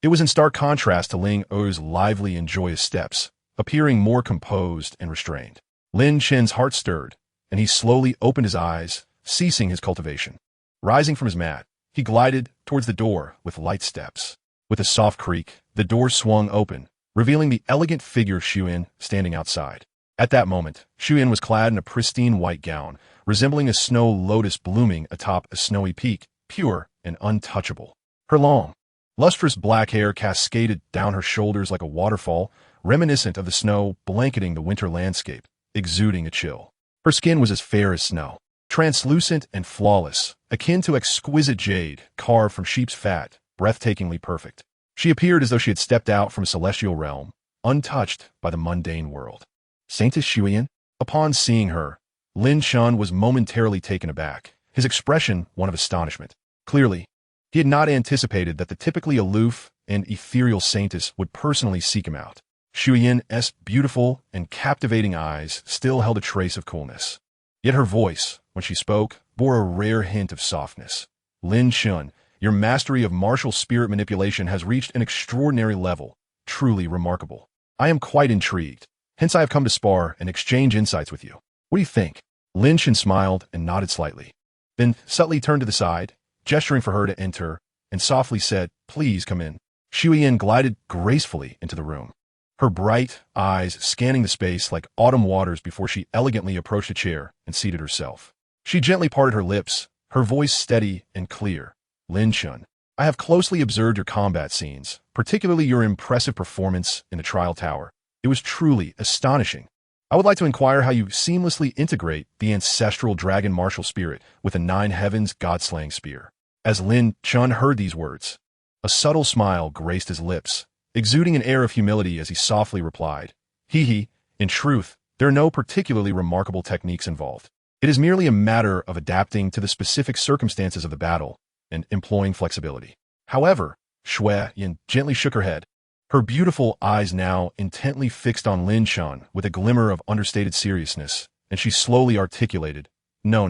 It was in stark contrast to Ling Yue's lively and joyous steps, appearing more composed and restrained. Lin Chen's heart stirred, and he slowly opened his eyes, ceasing his cultivation. Rising from his mat, he glided towards the door with light steps. With a soft creak, the door swung open, revealing the elegant figure of Shuyan standing outside. At that moment, Shuyan was clad in a pristine white gown, resembling a snow lotus blooming atop a snowy peak, pure and untouchable. Her long, lustrous black hair cascaded down her shoulders like a waterfall, reminiscent of the snow blanketing the winter landscape, exuding a chill. Her skin was as fair as snow, translucent and flawless, akin to exquisite jade carved from sheep's fat, breathtakingly perfect. She appeared as though she had stepped out from a celestial realm, untouched by the mundane world. Saintess Xueyan? Upon seeing her, Lin Chen was momentarily taken aback, his expression one of astonishment. Clearly, he had not anticipated that the typically aloof and ethereal saintess would personally seek him out. Xueyan's beautiful and captivating eyes still held a trace of coolness. Yet her voice, when she spoke, bore a rare hint of softness. Lin Chen, your mastery of martial spirit manipulation has reached an extraordinary level, truly remarkable. I am quite intrigued. Hence I have come to spar and exchange insights with you. What do you think? Lin Chen smiled and nodded slightly. Then subtly turned to the side, gesturing for her to enter, and softly said, "Please come in." Xueyan glided gracefully into the room, her bright eyes scanning the space like autumn waters before she elegantly approached a chair and seated herself. She gently parted her lips, her voice steady and clear. "Lin Chen, I have closely observed your combat scenes, particularly your impressive performance in the trial tower. It was truly astonishing. I would like to inquire how you seamlessly integrate the ancestral dragon martial spirit with the Nine Heavens god-slaying spear." As Lin Chen heard these words, a subtle smile graced his lips, exuding an air of humility as he softly replied, "Hee, in truth, there are no particularly remarkable techniques involved. It is merely a matter of adapting to the specific circumstances of the battle and employing flexibility." However, Xueyan gently shook her head, her beautiful eyes now intently fixed on Lin Chen with a glimmer of understated seriousness, and she slowly articulated, No.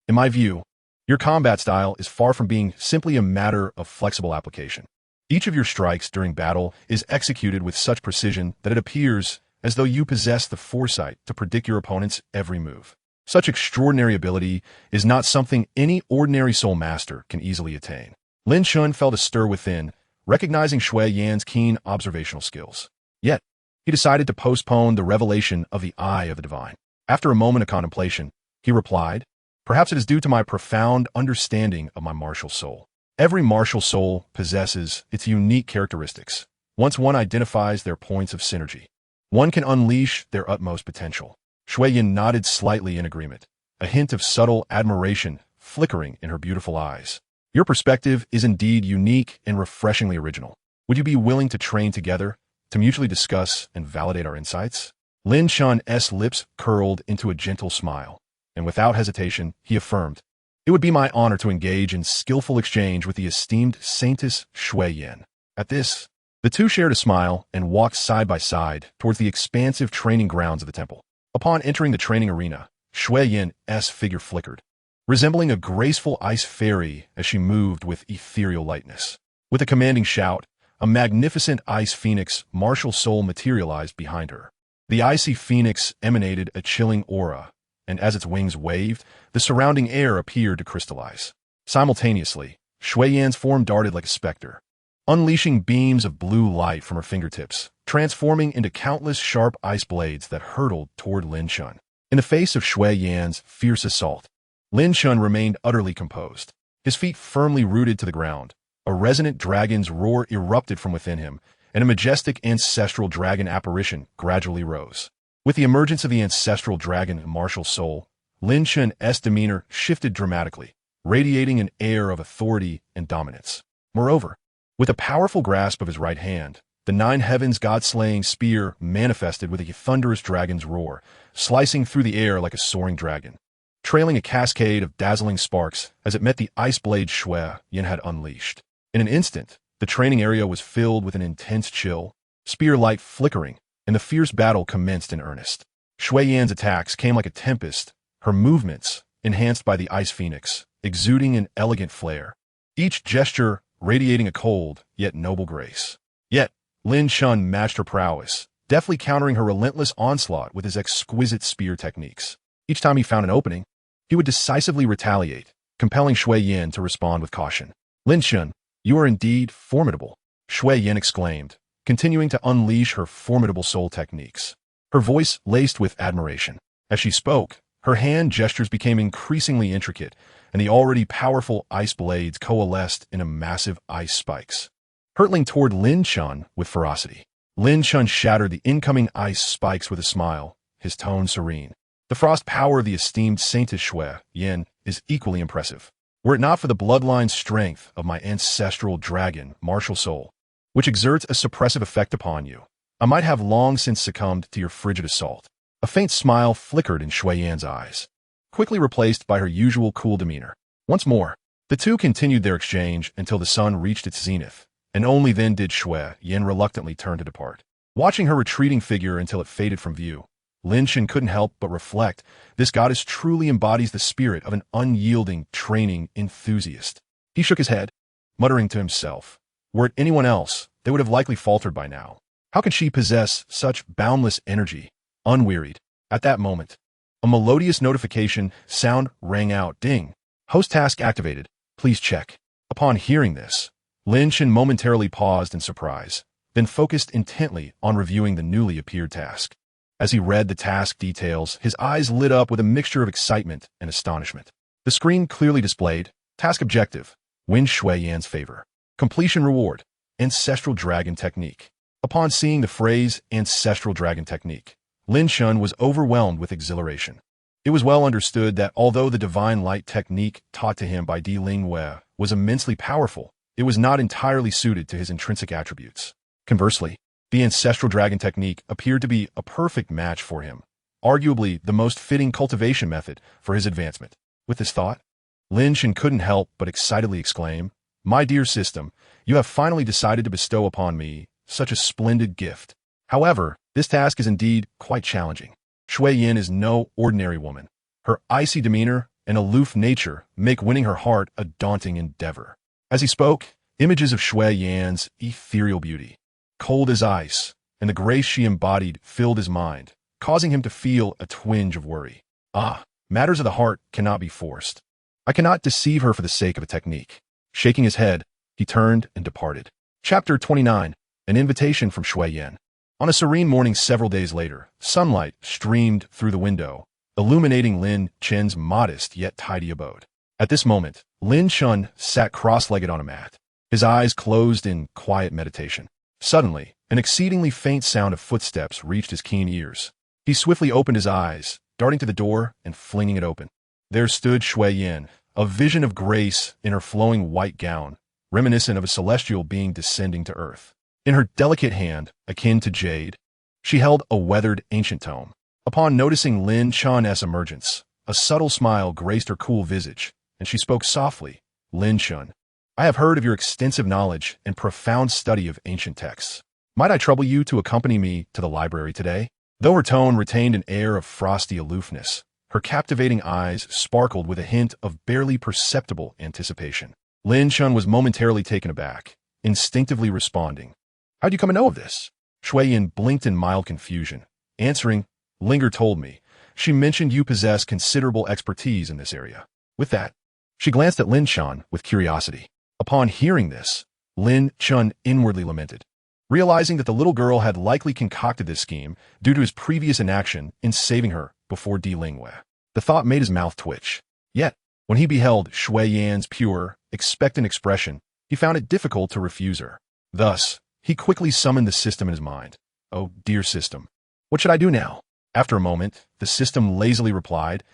In my view, your combat style is far from being simply a matter of flexible application. Each of your strikes during battle is executed with such precision that it appears as though you possess the foresight to predict your opponent's every move. Such extraordinary ability is not something any ordinary soul master can easily attain. Lin Chen felt a stir within, recognizing Xueyan's keen observational skills. Yet, he decided to postpone the revelation of the eye of the divine. After a moment of contemplation, he replied, "Perhaps it is due to my profound understanding of my martial soul. Every martial soul possesses its unique characteristics. Once one identifies their points of synergy, one can unleash their utmost potential." Xueyan nodded slightly in agreement, a hint of subtle admiration flickering in her beautiful eyes. "Your perspective is indeed unique and refreshingly original. Would you be willing to train together, to mutually discuss and validate our insights?" Lin Chen's lips curled into a gentle smile, and without hesitation, he affirmed, "It would be my honor to engage in skillful exchange with the esteemed Saintess Xueyan." At this, the two shared a smile and walked side by side towards the expansive training grounds of the temple. Upon entering the training arena, Xueyan's figure flickered, resembling a graceful ice fairy as she moved with ethereal lightness. With a commanding shout, a magnificent ice phoenix martial soul materialized behind her. The icy phoenix emanated a chilling aura, and as its wings waved, the surrounding air appeared to crystallize. Simultaneously, Xueyan's form darted like a specter, unleashing beams of blue light from her fingertips, transforming into countless sharp ice blades that hurtled toward Lin Chen. In the face of Xueyan's fierce assault, Lin Chen remained utterly composed, his feet firmly rooted to the ground. A resonant dragon's roar erupted from within him, and a majestic ancestral dragon apparition gradually rose. With the emergence of the ancestral dragon martial soul, Lin Chen's demeanor shifted dramatically, radiating an air of authority and dominance. Moreover, with a powerful grasp of his right hand, the Nine Heavens god-slaying spear manifested with a thunderous dragon's roar, slicing through the air like a soaring dragon, trailing a cascade of dazzling sparks as it met the ice blade Xueyan had unleashed. In an instant, the training area was filled with an intense chill, spear light flickering, and the fierce battle commenced in earnest. Xueyan's attacks came like a tempest, her movements, enhanced by the ice phoenix, exuding an elegant flair, each gesture radiating a cold yet noble grace. Yet, Lin Chen matched her prowess, deftly countering her relentless onslaught with his exquisite spear techniques. Each time he found an opening, he would decisively retaliate, compelling Xueyan to respond with caution. "Lin Chen, you are indeed formidable," Xueyan exclaimed, continuing to unleash her formidable soul techniques, her voice laced with admiration. As she spoke, her hand gestures became increasingly intricate, and the already powerful ice blades coalesced into massive ice spikes, hurtling toward Lin Chen with ferocity. Lin Chen shattered the incoming ice spikes with a smile, his tone serene. The frost power of the esteemed Saintess Shui Yin is equally impressive. Were it not for the bloodline strength of my ancestral dragon, martial soul, which exerts a suppressive effect upon you, I might have long since succumbed to your frigid assault. A faint smile flickered in Shui Yan's eyes, quickly replaced by her usual cool demeanor. Once more, the two continued their exchange until the sun reached its zenith, and only then did Shui Yan reluctantly turn to depart. Watching her retreating figure until it faded from view, Lin Chen couldn't help but reflect, this goddess truly embodies the spirit of an unyielding training enthusiast. He shook his head, muttering to himself, were it anyone else, they would have likely faltered by now. How can she possess such boundless energy, unwearied? At that moment, a melodious notification sound rang out. Ding. Host task activated. Please check. Upon hearing this, Lin Chen momentarily paused in surprise, then focused intently on reviewing the newly appeared task. As he read the task details, his eyes lit up with a mixture of excitement and astonishment. The screen clearly displayed, task objective, win Shui Yan's favor. Completion reward, ancestral dragon technique. Upon seeing the phrase ancestral dragon technique, Lin Chen was overwhelmed with exhilaration. It was well understood that although the divine light technique taught to him by Di Ling Wei was immensely powerful, it was not entirely suited to his intrinsic attributes. Conversely, the ancestral dragon technique appeared to be a perfect match for him, arguably the most fitting cultivation method for his advancement. With this thought, Lin Chen couldn't help but excitedly exclaim, "My dear system, you have finally decided to bestow upon me such a splendid gift. However, this task is indeed quite challenging. Shui Yin is no ordinary woman. Her icy demeanor and aloof nature make winning her heart a daunting endeavor." As he spoke, images of Shui Yan's ethereal beauty, cold as ice, and the grace she embodied filled his mind, causing him to feel a twinge of worry. Matters of the heart cannot be forced. I cannot deceive her for the sake of a technique. Shaking his head, he turned and departed. Chapter 29. An invitation from Shui Yan. On a serene morning several days later, sunlight streamed through the window, illuminating Lin Chen's modest yet tidy abode. At this moment, Lin Chen sat cross-legged on a mat, his eyes closed in quiet meditation. Suddenly, an exceedingly faint sound of footsteps reached his keen ears. He swiftly opened his eyes, darting to the door and flinging it open. There stood Shui Yan, a vision of grace in her flowing white gown, reminiscent of a celestial being descending to earth. In her delicate hand, akin to jade, she held a weathered ancient tome. Upon noticing Lin Chen's emergence, a subtle smile graced her cool visage, and she spoke softly, "Lin Chen, I have heard of your extensive knowledge and profound study of ancient texts. Might I trouble you to accompany me to the library today?" Though her tone retained an air of frosty aloofness, her captivating eyes sparkled with a hint of barely perceptible anticipation. Lin Chen was momentarily taken aback, instinctively responding, "How do you come to know of this?" Shui Yin blinked in mild confusion, answering, "Linger told me. She mentioned you possess considerable expertise in this area." With that, she glanced at Lin Chen with curiosity. Upon hearing this, Lin Chen inwardly lamented, realizing that the little girl had likely concocted this scheme due to his previous inaction in saving her before Di Ling Wei. The thought made his mouth twitch. Yet, when he beheld Shui Yan's pure, expectant expression, he found it difficult to refuse her. Thus, he quickly summoned the system in his mind. "Oh, dear system, what should I do now?" After a moment, the system lazily replied,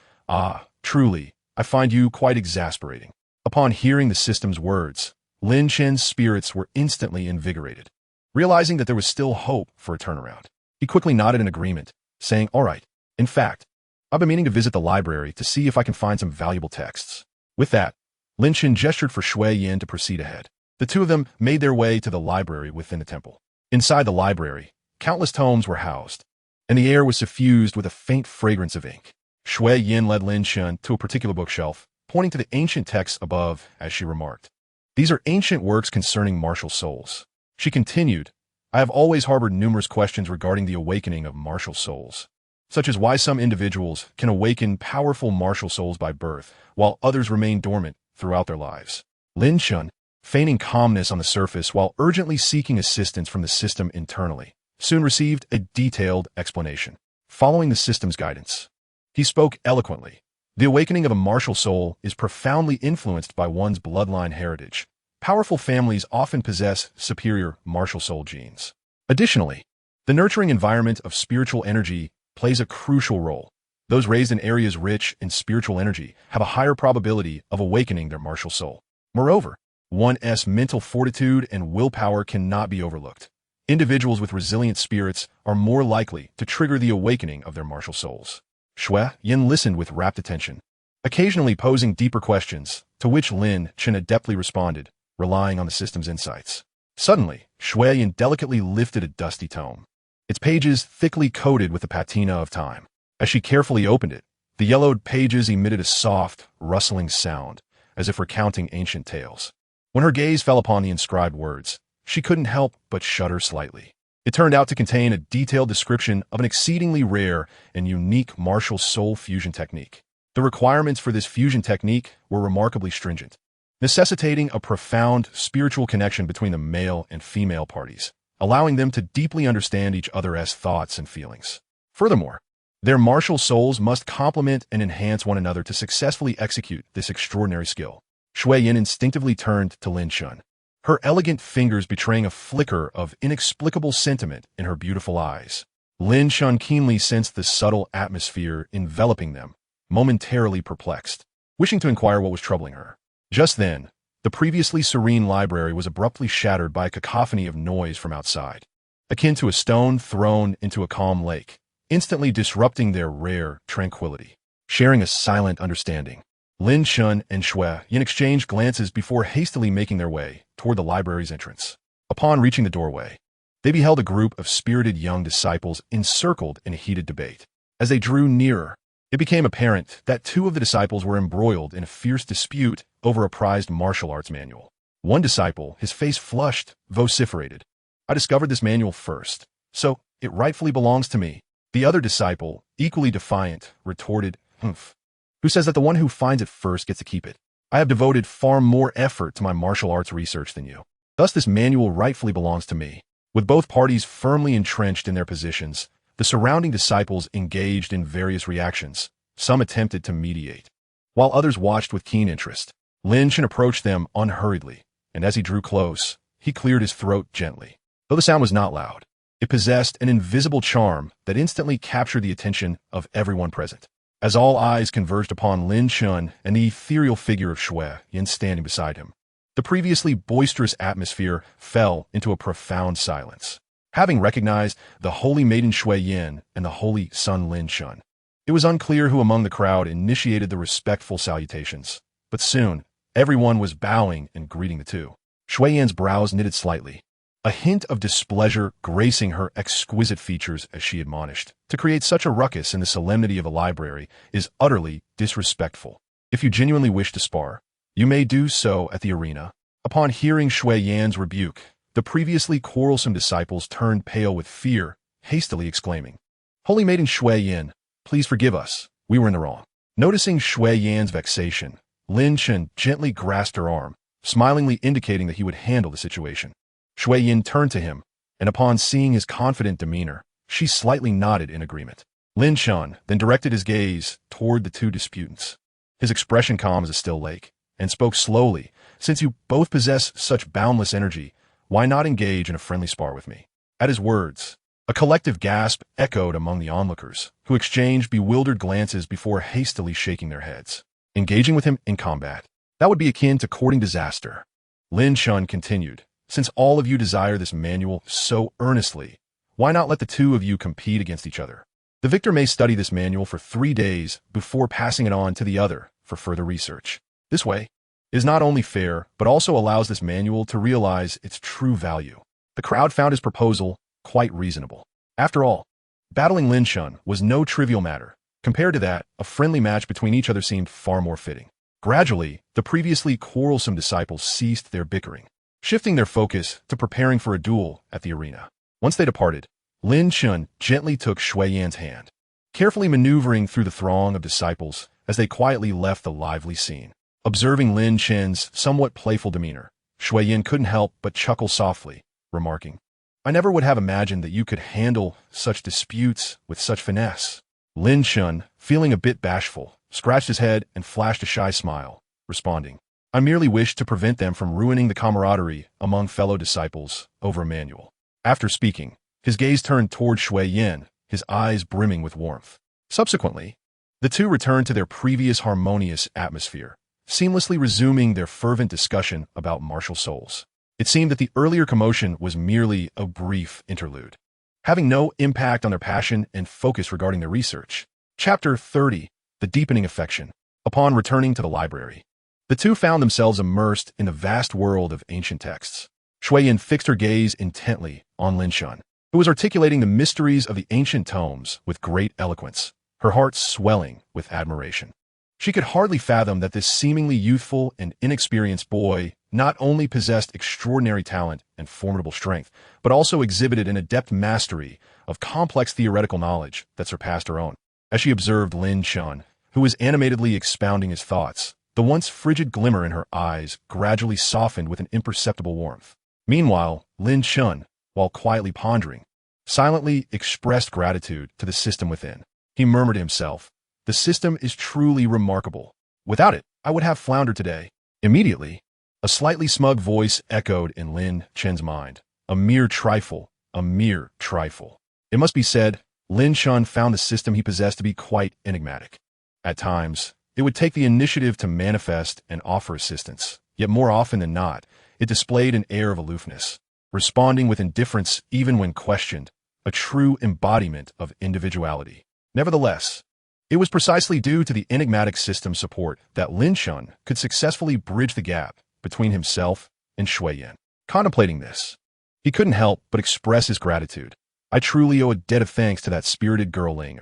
"Truly, I find you quite exasperating." Upon hearing the system's words, Lin Chen's spirits were instantly invigorated. Realizing that there was still hope for a turnaround, he quickly nodded in agreement, saying, "All right. In fact, I've been meaning to visit the library to see if I can find some valuable texts." With that, Lin Chen gestured for Shui Yan to proceed ahead. The two of them made their way to the library within the temple. Inside the library, countless tomes were housed, and the air was suffused with a faint fragrance of ink. Shui Yan led Lin Chen to a particular bookshelf, pointing to the ancient texts above as she remarked, "These are ancient works concerning martial souls." She continued, "I have always harbored numerous questions regarding the awakening of martial souls, such as why some individuals can awaken powerful martial souls by birth, while others remain dormant throughout their lives." Lin Chen, feigning calmness on the surface while urgently seeking assistance from the system internally, soon received a detailed explanation. Following the system's guidance, he spoke eloquently. The awakening of a martial soul is profoundly influenced by one's bloodline heritage. Powerful families often possess superior martial soul genes. Additionally, the nurturing environment of spiritual energy plays a crucial role. Those raised in areas rich in spiritual energy have a higher probability of awakening their martial soul. Moreover, one's mental fortitude and willpower cannot be overlooked. Individuals with resilient spirits are more likely to trigger the awakening of their martial souls. Shui Yin listened with rapt attention, occasionally posing deeper questions, to which Lin Chen adeptly responded, relying on the system's insights. Suddenly, Shui Yin delicately lifted a dusty tome, its pages thickly coated with the patina of time. As she carefully opened it, the yellowed pages emitted a soft, rustling sound, as if recounting ancient tales. When her gaze fell upon the inscribed words, she couldn't help but shudder slightly. It turned out to contain a detailed description of an exceedingly rare and unique martial soul fusion technique. The requirements for this fusion technique were remarkably stringent, necessitating a profound spiritual connection between the male and female parties, allowing them to deeply understand each other's thoughts and feelings. Furthermore, their martial souls must complement and enhance one another to successfully execute this extraordinary skill. Shui Yin instinctively turned to Lin Chen, her elegant fingers betraying a flicker of inexplicable sentiment in her beautiful eyes. Lin Chen keenly sensed the subtle atmosphere enveloping them, momentarily perplexed, wishing to inquire what was troubling her. Just then, the previously serene library was abruptly shattered by a cacophony of noise from outside, akin to a stone thrown into a calm lake, instantly disrupting their rare tranquility. Sharing a silent understanding, Lin Chen and Shui Yin exchanged glances before hastily making their way toward the library's entrance. Upon reaching the doorway, they beheld a group of spirited young disciples encircled in a heated debate. As they drew nearer, it became apparent that two of the disciples were embroiled in a fierce dispute over a prized martial arts manual. One disciple, his face flushed, vociferated, "I discovered this manual first, so it rightfully belongs to me." The other disciple, equally defiant, retorted, "Humph. Who says that the one who finds it first gets to keep it? I have devoted far more effort to my martial arts research than you. Thus this manual rightfully belongs to me." With both parties firmly entrenched in their positions, the surrounding disciples engaged in various reactions. Some attempted to mediate, while others watched with keen interest. Lin Chen approached them unhurriedly, and as he drew close, he cleared his throat gently. Though the sound was not loud, it possessed an invisible charm that instantly captured the attention of everyone present. As all eyes converged upon Lin Chen and the ethereal figure of Shui Yin standing beside him, the previously boisterous atmosphere fell into a profound silence. Having recognized the holy maiden Shui Yin and the holy son Lin Chen, it was unclear who among the crowd initiated the respectful salutations, but soon everyone was bowing and greeting the two. Shui Yin's brows knitted slightly, a hint of displeasure gracing her exquisite features as she admonished. To create such a ruckus in the solemnity of a library is utterly disrespectful. If you genuinely wish to spar, you may do so at the arena. Upon hearing Shui Yan's rebuke, the previously quarrelsome disciples turned pale with fear, hastily exclaiming, "Holy Maiden Shui Yin, please forgive us. We were in the wrong." Noticing Shui Yan's vexation, Lin Chen gently grasped her arm, smilingly indicating that he would handle the situation. Shui Yin turned to him, and upon seeing his confident demeanor, she slightly nodded in agreement. Lin Chen then directed his gaze toward the two disputants, his expression calm as a still lake, and spoke slowly, "Since you both possess such boundless energy, why not engage in a friendly spar with me?" At his words, a collective gasp echoed among the onlookers, who exchanged bewildered glances before hastily shaking their heads. Engaging with him in combat, that would be akin to courting disaster. Lin Chen continued, "Since all of you desire this manual so earnestly, why not let the two of you compete against each other? The victor may study this manual for 3 days before passing it on to the other for further research. This way, it is not only fair, but also allows this manual to realize its true value." The crowd found his proposal quite reasonable. After all, battling Lin Chen was no trivial matter. Compared to that, a friendly match between each other seemed far more fitting. Gradually, the previously quarrelsome disciples ceased their bickering, shifting their focus to preparing for a duel at the arena. Once they departed, Lin Chen gently took Shui Yan's hand, carefully maneuvering through the throng of disciples as they quietly left the lively scene. Observing Lin Chen's somewhat playful demeanor, Shui Yin couldn't help but chuckle softly, remarking, "I never would have imagined that you could handle such disputes with such finesse." Lin Chen, feeling a bit bashful, scratched his head and flashed a shy smile, responding, "I merely wished to prevent them from ruining the camaraderie among fellow disciples over a manual." After speaking, his gaze turned toward Shui Yin, his eyes brimming with warmth. Subsequently, The two returned to their previous harmonious atmosphere, seamlessly resuming their fervent discussion about martial souls. It seemed that the earlier commotion was merely a brief interlude, having no impact on their passion and focus regarding their research. Chapter 30. The Deepening Affection. Upon returning to the library, the two found themselves immersed in the vast world of ancient texts. Shuiyin fixed her gaze intently on Lin Chen, who was articulating the mysteries of the ancient tomes with great eloquence, her heart swelling with admiration. She could hardly fathom that this seemingly youthful and inexperienced boy not only possessed extraordinary talent and formidable strength, but also exhibited an adept mastery of complex theoretical knowledge that surpassed her own. As she observed Lin Chen, who was animatedly expounding his thoughts, the once frigid glimmer in her eyes gradually softened with an imperceptible warmth. Meanwhile, Lin Chen, while quietly pondering, silently expressed gratitude to the system within. He murmured to himself, "The system is truly remarkable. Without it, I would have floundered today." Immediately, a slightly smug voice echoed in Lin Chen's mind. A mere trifle, a mere trifle. It must be said, Lin Chen found the system he possessed to be quite enigmatic. At times, it would take the initiative to manifest and offer assistance, yet more often than not, it displayed an air of aloofness, responding with indifference even when questioned, a true embodiment of individuality. Nevertheless, it was precisely due to the enigmatic system support that Lin Chen could successfully bridge the gap between himself and Shuiyin. Contemplating this, he couldn't help but express his gratitude. "I truly owe a debt of thanks to that spirited girling."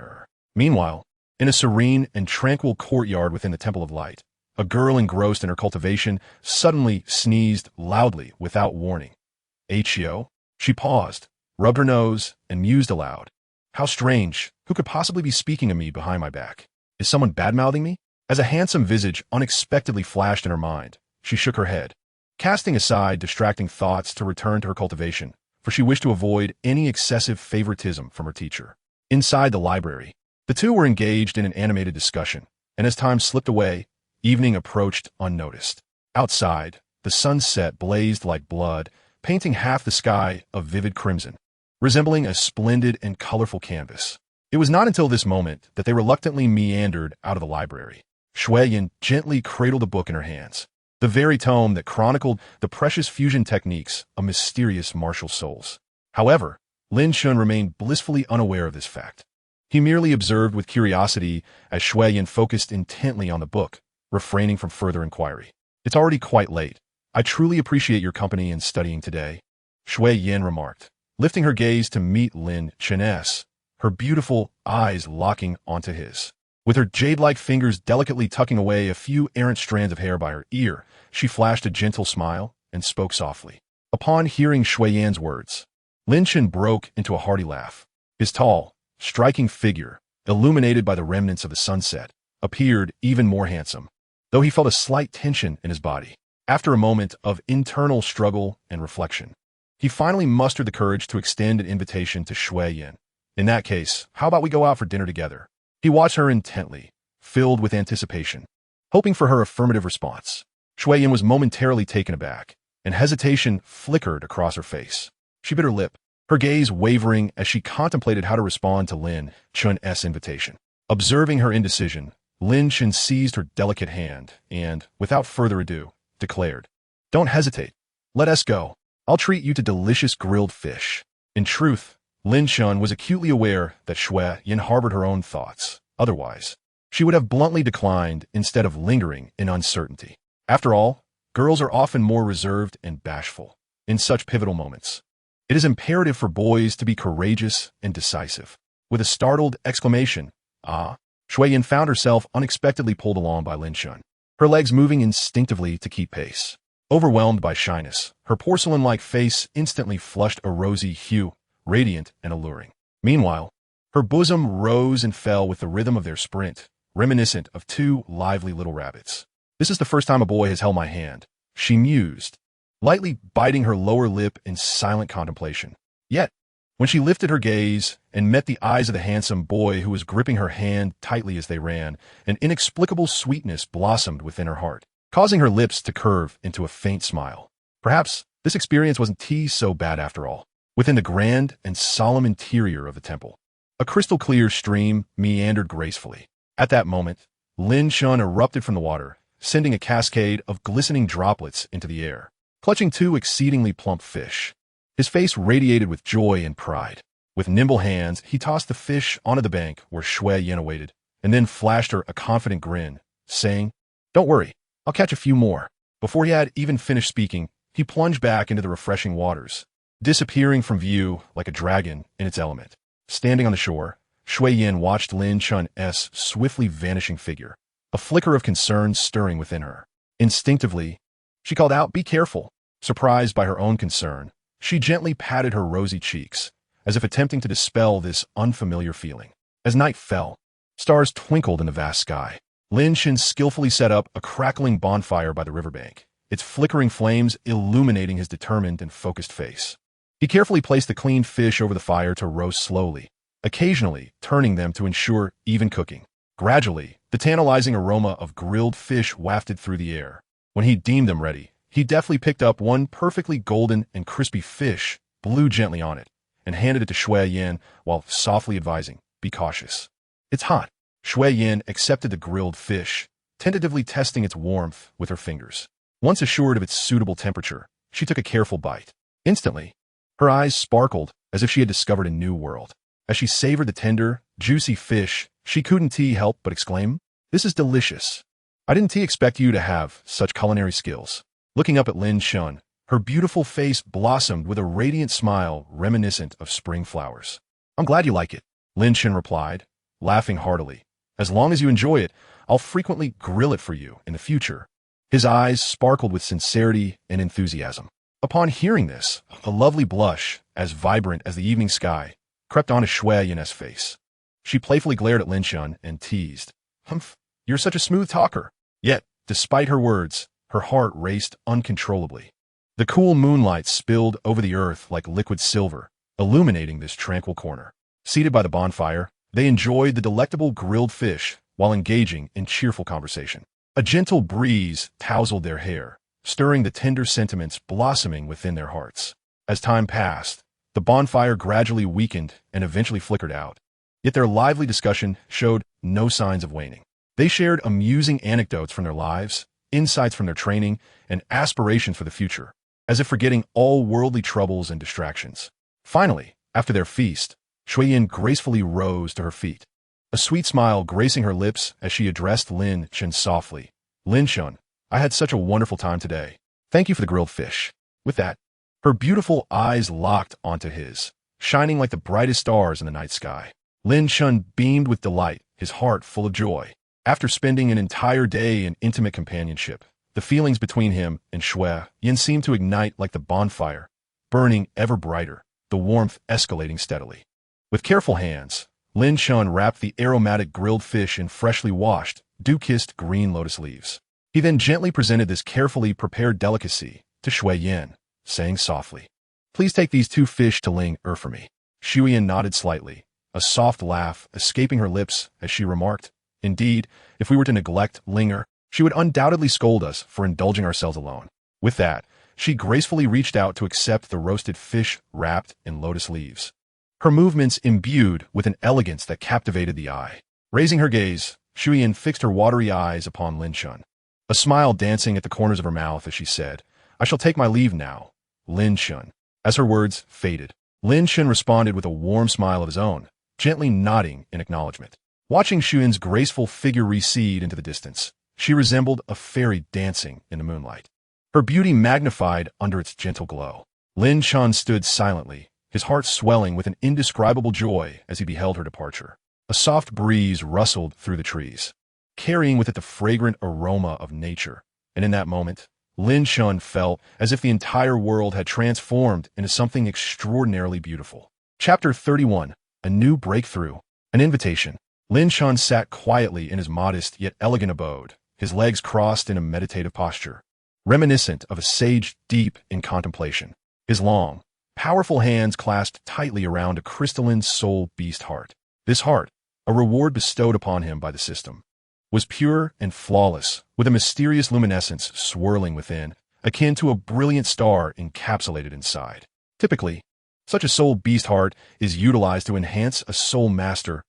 Meanwhile, in a serene and tranquil courtyard within the Temple of Light, a girl engrossed in her cultivation suddenly sneezed loudly without warning. "Hyo?" She paused, rubbed her nose, and mused aloud. "How strange. Who could possibly be speaking to me behind my back? Is someone bad-mouthing me?" As a handsome visage unexpectedly flashed in her mind, she shook her head, casting aside distracting thoughts to return to her cultivation, for she wished to avoid any excessive favoritism from her teacher. Inside the library, the two were engaged in an animated discussion, and as time slipped away, evening approached unnoticed. Outside, the sunset blazed like blood, painting half the sky a vivid crimson, resembling a splendid and colorful canvas. It was not until this moment that they reluctantly meandered out of the library. Shuiyin gently cradled a book in her hands, the very tome that chronicled the precious fusion techniques of mysterious martial souls. However, Lin Chen remained blissfully unaware of this fact. He merely observed with curiosity as Shuiyin focused intently on the book, refraining from further inquiry. "It's already quite late. I truly appreciate your company in studying today," Shuiyin remarked, lifting her gaze to meet Lin Chen's, her beautiful eyes locking onto his. With her jade-like fingers delicately tucking away a few errant strands of hair by her ear, she flashed a gentle smile and spoke softly. Upon hearing Shuiyin's words, Lin Chen broke into a hearty laugh. His tall, striking figure, illuminated by the remnants of the sunset, appeared even more handsome, though he felt a slight tension in his body. After a moment of internal struggle and reflection, he finally mustered the courage to extend an invitation to Shuiyin. "In that case, how about we go out for dinner together?" He watched her intently, filled with anticipation, hoping for her affirmative response. Shuiyin was momentarily taken aback, and hesitation flickered across her face. She bit her lip, her gaze wavering as she contemplated how to respond to Lin Chen's invitation. Observing her indecision, Lin Chen seized her delicate hand and, without further ado, declared, "Don't hesitate. Let us go. I'll treat you to delicious grilled fish." In truth, Lin Chen was acutely aware that Shuiyin harbored her own thoughts. Otherwise, she would have bluntly declined instead of lingering in uncertainty. After all, girls are often more reserved and bashful. In such pivotal moments, it is imperative for boys to be courageous and decisive. With a startled exclamation, "Ah!" Shuiyin found herself unexpectedly pulled along by Lin Chen, her legs moving instinctively to keep pace. Overwhelmed by shyness, her porcelain-like face instantly flushed a rosy hue, radiant and alluring. Meanwhile, her bosom rose and fell with the rhythm of their sprint, reminiscent of two lively little rabbits. "This is the first time a boy has held my hand," she mused, lightly biting her lower lip in silent contemplation. Yet, when she lifted her gaze and met the eyes of the handsome boy who was gripping her hand tightly as they ran, an inexplicable sweetness blossomed within her heart, causing her lips to curve into a faint smile. Perhaps this experience wasn't so bad after all. Within the grand and solemn interior of the temple, a crystal-clear stream meandered gracefully, At that moment, Lin Chen erupted from the water, sending a cascade of glistening droplets into the air, clutching two exceedingly plump fish. His face radiated with joy and pride. With nimble hands, he tossed the fish onto the bank where Shui Yin awaited, and then flashed her a confident grin, saying, "Don't worry, I'll catch a few more." Before he had even finished speaking, he plunged back into the refreshing waters, disappearing from view like a dragon in its element. Standing on the shore, Shui Yin watched Lin Chen's swiftly vanishing figure, a flicker of concern stirring within her. Instinctively, she called out, "Be careful." Surprised by her own concern, she gently patted her rosy cheeks, as if attempting to dispel this unfamiliar feeling. As night fell, stars twinkled in the vast sky. Lin Chen skillfully set up a crackling bonfire by the riverbank, its flickering flames illuminating his determined and focused face. He carefully placed the cleaned fish over the fire to roast slowly, occasionally turning them to ensure even cooking. Gradually, the tantalizing aroma of grilled fish wafted through the air. When he deemed them ready, he deftly picked up one perfectly golden and crispy fish, blew gently on it, and handed it to Shui Yin while softly advising, "Be cautious. It's hot." Shui Yin accepted the grilled fish, tentatively testing its warmth with her fingers. Once assured of its suitable temperature, she took a careful bite. Instantly, her eyes sparkled as if she had discovered a new world. As she savored the tender, juicy fish, she couldn't help but exclaim, "This is delicious. I didn't expect you to have such culinary skills." Looking up at Lin Chen, her beautiful face blossomed with a radiant smile reminiscent of spring flowers. "I'm glad you like it," Lin Chen replied, laughing heartily. "As long as you enjoy it, I'll frequently grill it for you in the future." His eyes sparkled with sincerity and enthusiasm. Upon hearing this, a lovely blush, as vibrant as the evening sky, crept onto Shui Yin's face. She playfully glared at Lin Chen and teased, "Humph, you're such a smooth talker." Yet, despite her words, her heart raced uncontrollably. The cool moonlight spilled over the earth like liquid silver, illuminating this tranquil corner. Seated by the bonfire, they enjoyed the delectable grilled fish while engaging in cheerful conversation. A gentle breeze tousled their hair, stirring the tender sentiments blossoming within their hearts. As time passed, the bonfire gradually weakened and eventually flickered out. Yet their lively discussion showed no signs of waning. They shared amusing anecdotes from their lives, insights from their training, and aspirations for the future, as if forgetting all worldly troubles and distractions. Finally, after their feast, Shui Yin gracefully rose to her feet, a sweet smile gracing her lips as she addressed Lin Chen softly. "Lin Chen, I had such a wonderful time today. Thank you for the grilled fish." With that, her beautiful eyes locked onto his, shining like the brightest stars in the night sky. Lin Chen beamed with delight, his heart full of joy. After spending an entire day in intimate companionship, the feelings between him and Shui Yin seemed to ignite like the bonfire, burning ever brighter, the warmth escalating steadily. With careful hands, Lin Chen wrapped the aromatic grilled fish in freshly washed, dew-kissed green lotus leaves. He then gently presented this carefully prepared delicacy to Shui Yin, saying softly, "Please take these two fish to Ling for me." Shui Yin nodded slightly, a soft laugh escaping her lips as she remarked, "Indeed, if we were to neglect Linger, she would undoubtedly scold us for indulging ourselves alone." With that, she gracefully reached out to accept the roasted fish wrapped in lotus leaves, her movements imbued with an elegance that captivated the eye. Raising her gaze, Shui Yin fixed her watery eyes upon Lin Chen, a smile dancing at the corners of her mouth as she said, "I shall take my leave now, Lin Chen." As her words faded, Lin Chen responded with a warm smile of his own, gently nodding in acknowledgement. Watching Shui Yin's graceful figure recede into the distance, she resembled a fairy dancing in the moonlight, her beauty magnified under its gentle glow. Lin Chen stood silently, his heart swelling with an indescribable joy as he beheld her departure. A soft breeze rustled through the trees, carrying with it the fragrant aroma of nature, and in that moment, Lin Chen felt as if the entire world had transformed into something extraordinarily beautiful. Chapter 31. A New Breakthrough. An Invitation. Lin Chen sat quietly in his modest yet elegant abode, his legs crossed in a meditative posture, reminiscent of a sage deep in contemplation. His long, powerful hands clasped tightly around a crystalline soul beast heart. This heart, a reward bestowed upon him by the system, was pure and flawless, with a mysterious luminescence swirling within, akin to a brilliant star encapsulated inside. Typically, such a soul beast heart is utilized to enhance a soul master's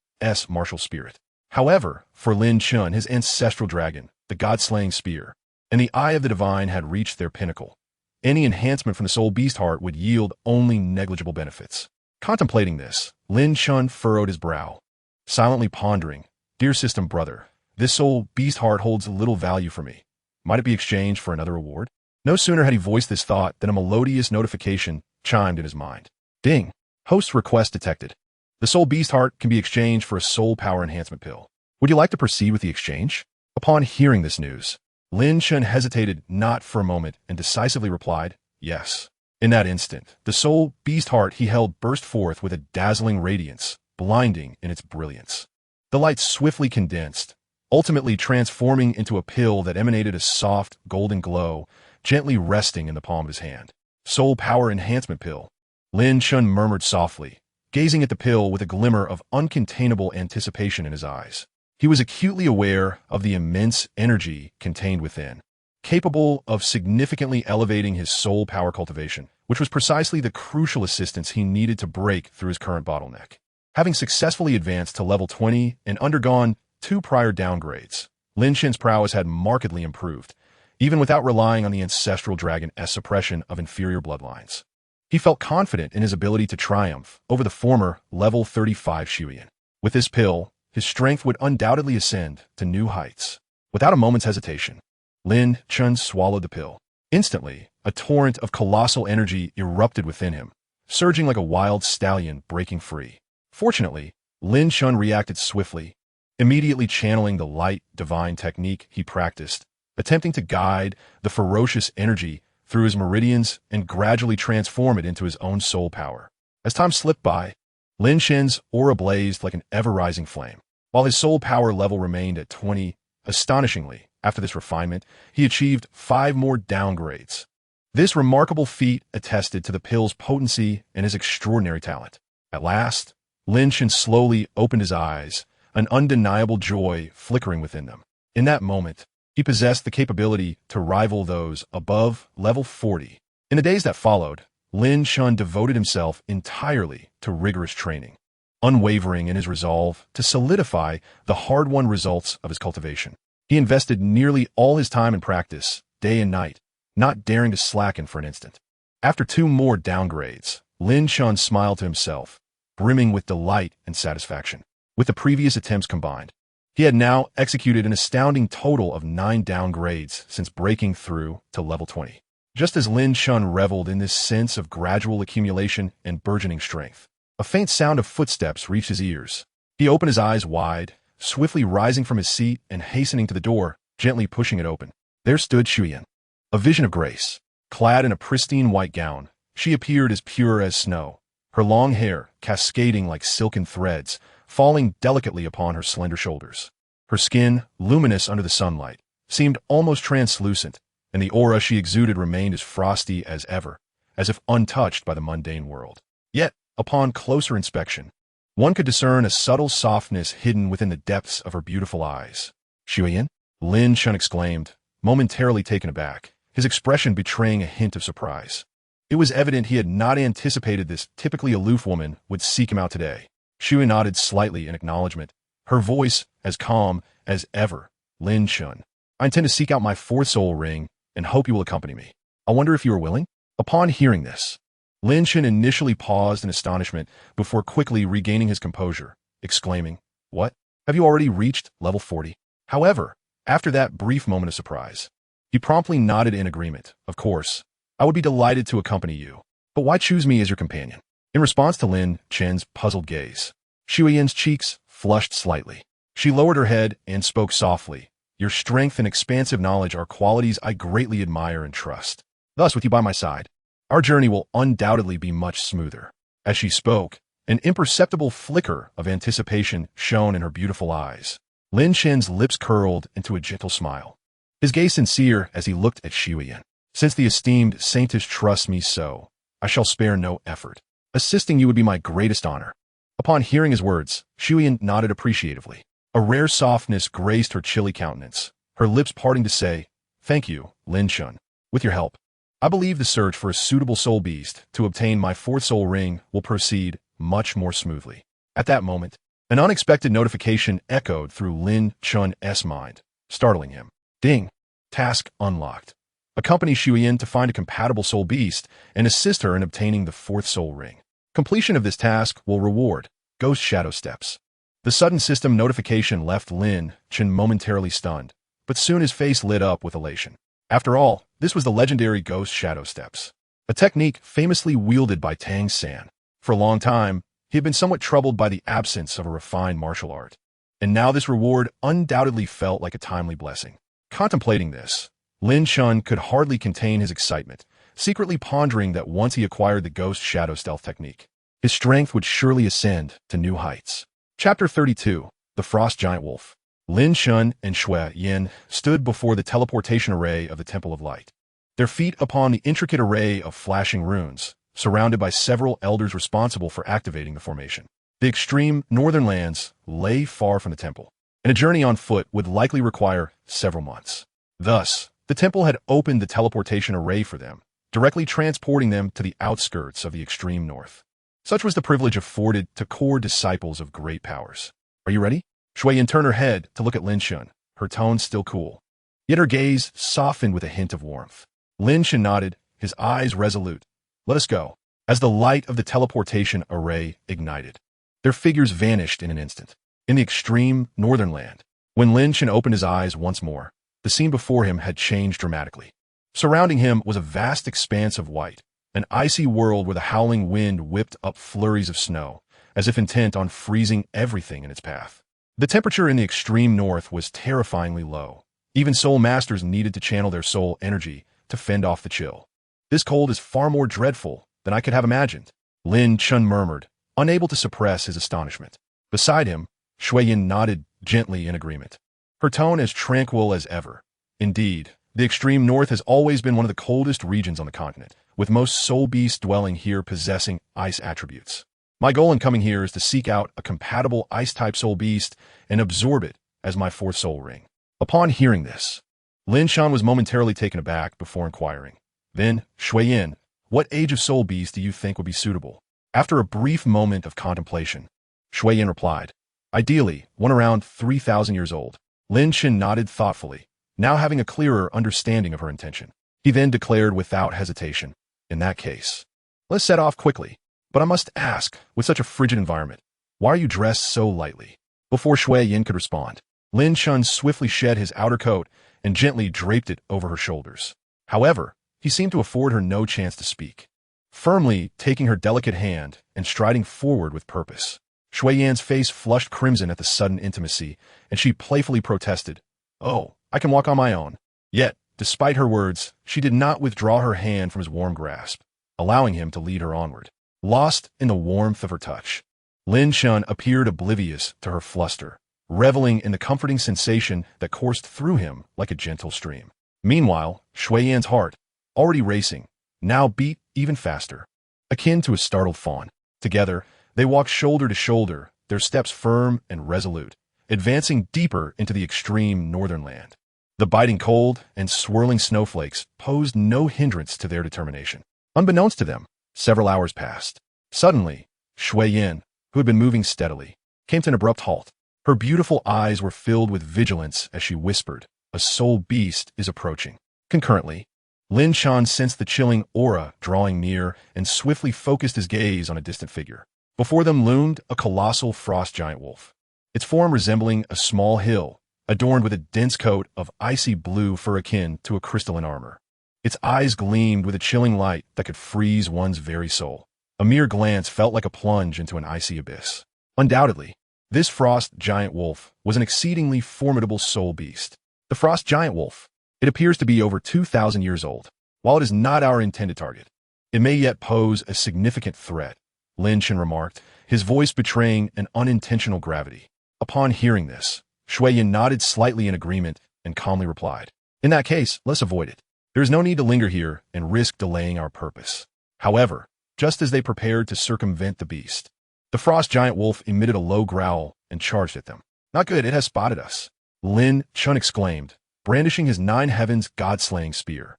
martial spirit. However, for Lin Chen, his ancestral dragon, the god-slaying spear, and the eye of the divine had reached their pinnacle. Any enhancement from the soul beast heart would yield only negligible benefits. Contemplating this, Lin Chen furrowed his brow, silently pondering, "Dear system brother, this soul beast heart holds little value for me. Might it be exchanged for another reward?" No sooner had he voiced this thought than a melodious notification chimed in his mind. Ding! Host request detected. The soul beast heart can be exchanged for a soul power enhancement pill. Would you like to proceed with the exchange? Upon hearing this news, Lin Chen hesitated not for a moment and decisively replied, "Yes." In that instant, the soul beast heart he held burst forth with a dazzling radiance, blinding in its brilliance. The light swiftly condensed, ultimately transforming into a pill that emanated a soft, golden glow, gently resting in the palm of his hand. "Soul power enhancement pill," Lin Chen murmured softly, gazing at the pill with a glimmer of uncontainable anticipation in his eyes. He was acutely aware of the immense energy contained within, capable of significantly elevating his soul power cultivation, which was precisely the crucial assistance he needed to break through his current bottleneck. Having successfully advanced to level 20 and undergone 2 prior downgrades, Lin Chen's prowess had markedly improved, even without relying on the ancestral dragon's suppression of inferior bloodlines. He felt confident in his ability to triumph over the former level 35 Shuyan. With this pill, his strength would undoubtedly ascend to new heights. Without a moment's hesitation, Lin Chen swallowed the pill. Instantly, a torrent of colossal energy erupted within him, surging like a wild stallion breaking free. Fortunately, Lin Chen reacted swiftly, immediately channeling the light divine technique he practiced, attempting to guide the ferocious energy through his meridians and gradually transform it into his own soul power. As time slipped by, Lin Chen's aura blazed like an ever-rising flame. While his soul power level remained at 20, astonishingly, after this refinement, he achieved 5 more downgrades. This remarkable feat attested to the pill's potency and his extraordinary talent. At last, Lin Chen slowly opened his eyes, an undeniable joy flickering within them. In that moment, he possessed the capability to rival those above level 40. In the days that followed, Lin Chen devoted himself entirely to rigorous training, unwavering in his resolve to solidify the hard-won results of his cultivation. He invested nearly all his time in practice, day and night, not daring to slacken for an instant. After 2 more downgrades, Lin Chen smiled to himself, brimming with delight and satisfaction. With the previous attempts combined, he had now executed an astounding total of 9 downgrades since breaking through to level 20. Just as Lin Chen reveled in this sense of gradual accumulation and burgeoning strength, a faint sound of footsteps reached his ears. He opened his eyes wide, swiftly rising from his seat and hastening to the door, gently pushing it open. There stood Shuyan, a vision of grace. Clad in a pristine white gown, she appeared as pure as snow, her long hair cascading like silken threads, falling delicately upon her slender shoulders. Her skin, luminous under the sunlight, seemed almost translucent, and the aura she exuded remained as frosty as ever, as if untouched by the mundane world. Yet, upon closer inspection, one could discern a subtle softness hidden within the depths of her beautiful eyes. "Shuyan?" Lin Chen exclaimed, momentarily taken aback, his expression betraying a hint of surprise. It was evident he had not anticipated this typically aloof woman would seek him out today. Shuyan nodded slightly in acknowledgement, her voice as calm as ever. "Lin Chen, I intend to seek out my 4th soul ring and hope you will accompany me. I wonder if you are willing?" Upon hearing this, Lin Chen initially paused in astonishment before quickly regaining his composure, exclaiming, "What? Have you already reached level 40? However, after that brief moment of surprise, he promptly nodded in agreement. "Of course, I would be delighted to accompany you, but why choose me as your companion?" In response to Lin Chen's puzzled gaze, Shuyan's cheeks flushed slightly. She lowered her head and spoke softly, "Your strength and expansive knowledge are qualities I greatly admire and trust. Thus, with you by my side, our journey will undoubtedly be much smoother." As she spoke, an imperceptible flicker of anticipation shone in her beautiful eyes. Lin Chen's lips curled into a gentle smile, his gaze sincere as he looked at Shuyan. "Since the esteemed saintess trusts me so, I shall spare no effort. Assisting you would be my greatest honor." Upon hearing his words, Shuyan nodded appreciatively. A rare softness graced her chilly countenance, her lips parting to say, "Thank you, Lin Chen. With your help, I believe the search for a suitable soul beast to obtain my 4th soul ring will proceed much more smoothly." At that moment, An unexpected notification echoed through Lin Chen's mind, startling him. Ding! Task unlocked. Accompany Shuiyin to find a compatible soul beast and assist her in obtaining the fourth soul ring. Completion of this task will reward Ghost Shadow Steps. The sudden system notification left Lin Chen momentarily stunned, but soon his face lit up with elation. After all, this was the legendary Ghost Shadow Steps, a technique famously wielded by Tang San. For a long time, he had been somewhat troubled by the absence of a refined martial art, and now this reward undoubtedly felt like a timely blessing. Contemplating this, Lin Chen could hardly contain his excitement, secretly pondering that once he acquired the Ghost Shadow Stealth technique, his strength would surely ascend to new heights. Chapter 32. The Frost Giant Wolf. Lin Chen and Shuiyin stood before the teleportation array of the Temple of Light, their feet upon the intricate array of flashing runes, surrounded by several elders responsible for activating the formation. The extreme northern lands lay far from the temple, and a journey on foot would likely require several months. Thus, the temple had opened the teleportation array for them, directly transporting them to the outskirts of the extreme north. Such was the privilege afforded to core disciples of great powers. Are you ready? Shuiyin turned her head to look at Lin Chen, her tone still cool, yet her gaze softened with a hint of warmth. Lin Chen nodded, his eyes resolute. Let us go. As the light of the teleportation array ignited, their figures vanished in an instant. In the extreme northern land, when Lin Chen opened his eyes once more, the scene before him had changed dramatically. Surrounding him was a vast expanse of white, an icy world where the howling wind whipped up flurries of snow, as if intent on freezing everything in its path. The temperature in the extreme north was terrifyingly low. Even soul masters needed to channel their soul energy to fend off the chill. This cold is far more dreadful than I could have imagined, Lin Chen murmured, unable to suppress his astonishment. Beside him, Shuiyin nodded gently in agreement, her tone as tranquil as ever. Indeed, the extreme north has always been one of the coldest regions on the continent, with most soul beasts dwelling here possessing ice attributes. My goal in coming here is to seek out a compatible ice-type soul beast and absorb it as my fourth soul ring. Upon hearing this, Lin Chen was momentarily taken aback before inquiring. Then, Shuiyin, what age of soul beast do you think would be suitable? After a brief moment of contemplation, Shuiyin replied, ideally, one around 3,000 years old. Lin Chen nodded thoughtfully, now having a clearer understanding of her intention. He then declared without hesitation, in that case, let's set off quickly. But I must ask, with such a frigid environment, why are you dressed so lightly? Before Shuiyin could respond, Lin Chen swiftly shed his outer coat and gently draped it over her shoulders. However, he seemed to afford her no chance to speak. Firmly taking her delicate hand and striding forward with purpose, Shuiyin's face flushed crimson at the sudden intimacy, and she playfully protested, "Oh, I can walk on my own." Yet, despite her words, she did not withdraw her hand from his warm grasp, allowing him to lead her onward. Lost in the warmth of her touch, Lin Chen appeared oblivious to her fluster, reveling in the comforting sensation that coursed through him like a gentle stream. Meanwhile, Shuiyin's heart, already racing, now beat even faster, akin to a startled fawn. Together, they walked shoulder to shoulder, their steps firm and resolute, advancing deeper into the extreme northern land. The biting cold and swirling snowflakes posed no hindrance to their determination. Unbeknownst to them, several hours passed. Suddenly, Shuiyin, who had been moving steadily, came to an abrupt halt. Her beautiful eyes were filled with vigilance as she whispered, "A soul beast is approaching." Concurrently, Lin Chen sensed the chilling aura drawing near and swiftly focused his gaze on a distant figure. Before them loomed a colossal frost giant wolf, its form resembling a small hill, adorned with a dense coat of icy blue fur akin to a crystalline armor. Its eyes gleamed with a chilling light that could freeze one's very soul. A mere glance felt like a plunge into an icy abyss. Undoubtedly, this frost giant wolf was an exceedingly formidable soul beast. The frost giant wolf. It appears to be over 2,000 years old. While it is not our intended target, it may yet pose a significant threat, Lin Chen remarked, his voice betraying an unintentional gravity. Upon hearing this, Shuiyin nodded slightly in agreement and calmly replied, "In that case, let's avoid it. There is no need to linger here and risk delaying our purpose." However, just as they prepared to circumvent the beast, the frost giant wolf emitted a low growl and charged at them. "Not good, it has spotted us," Lin Chen exclaimed, brandishing his nine heavens god-slaying spear.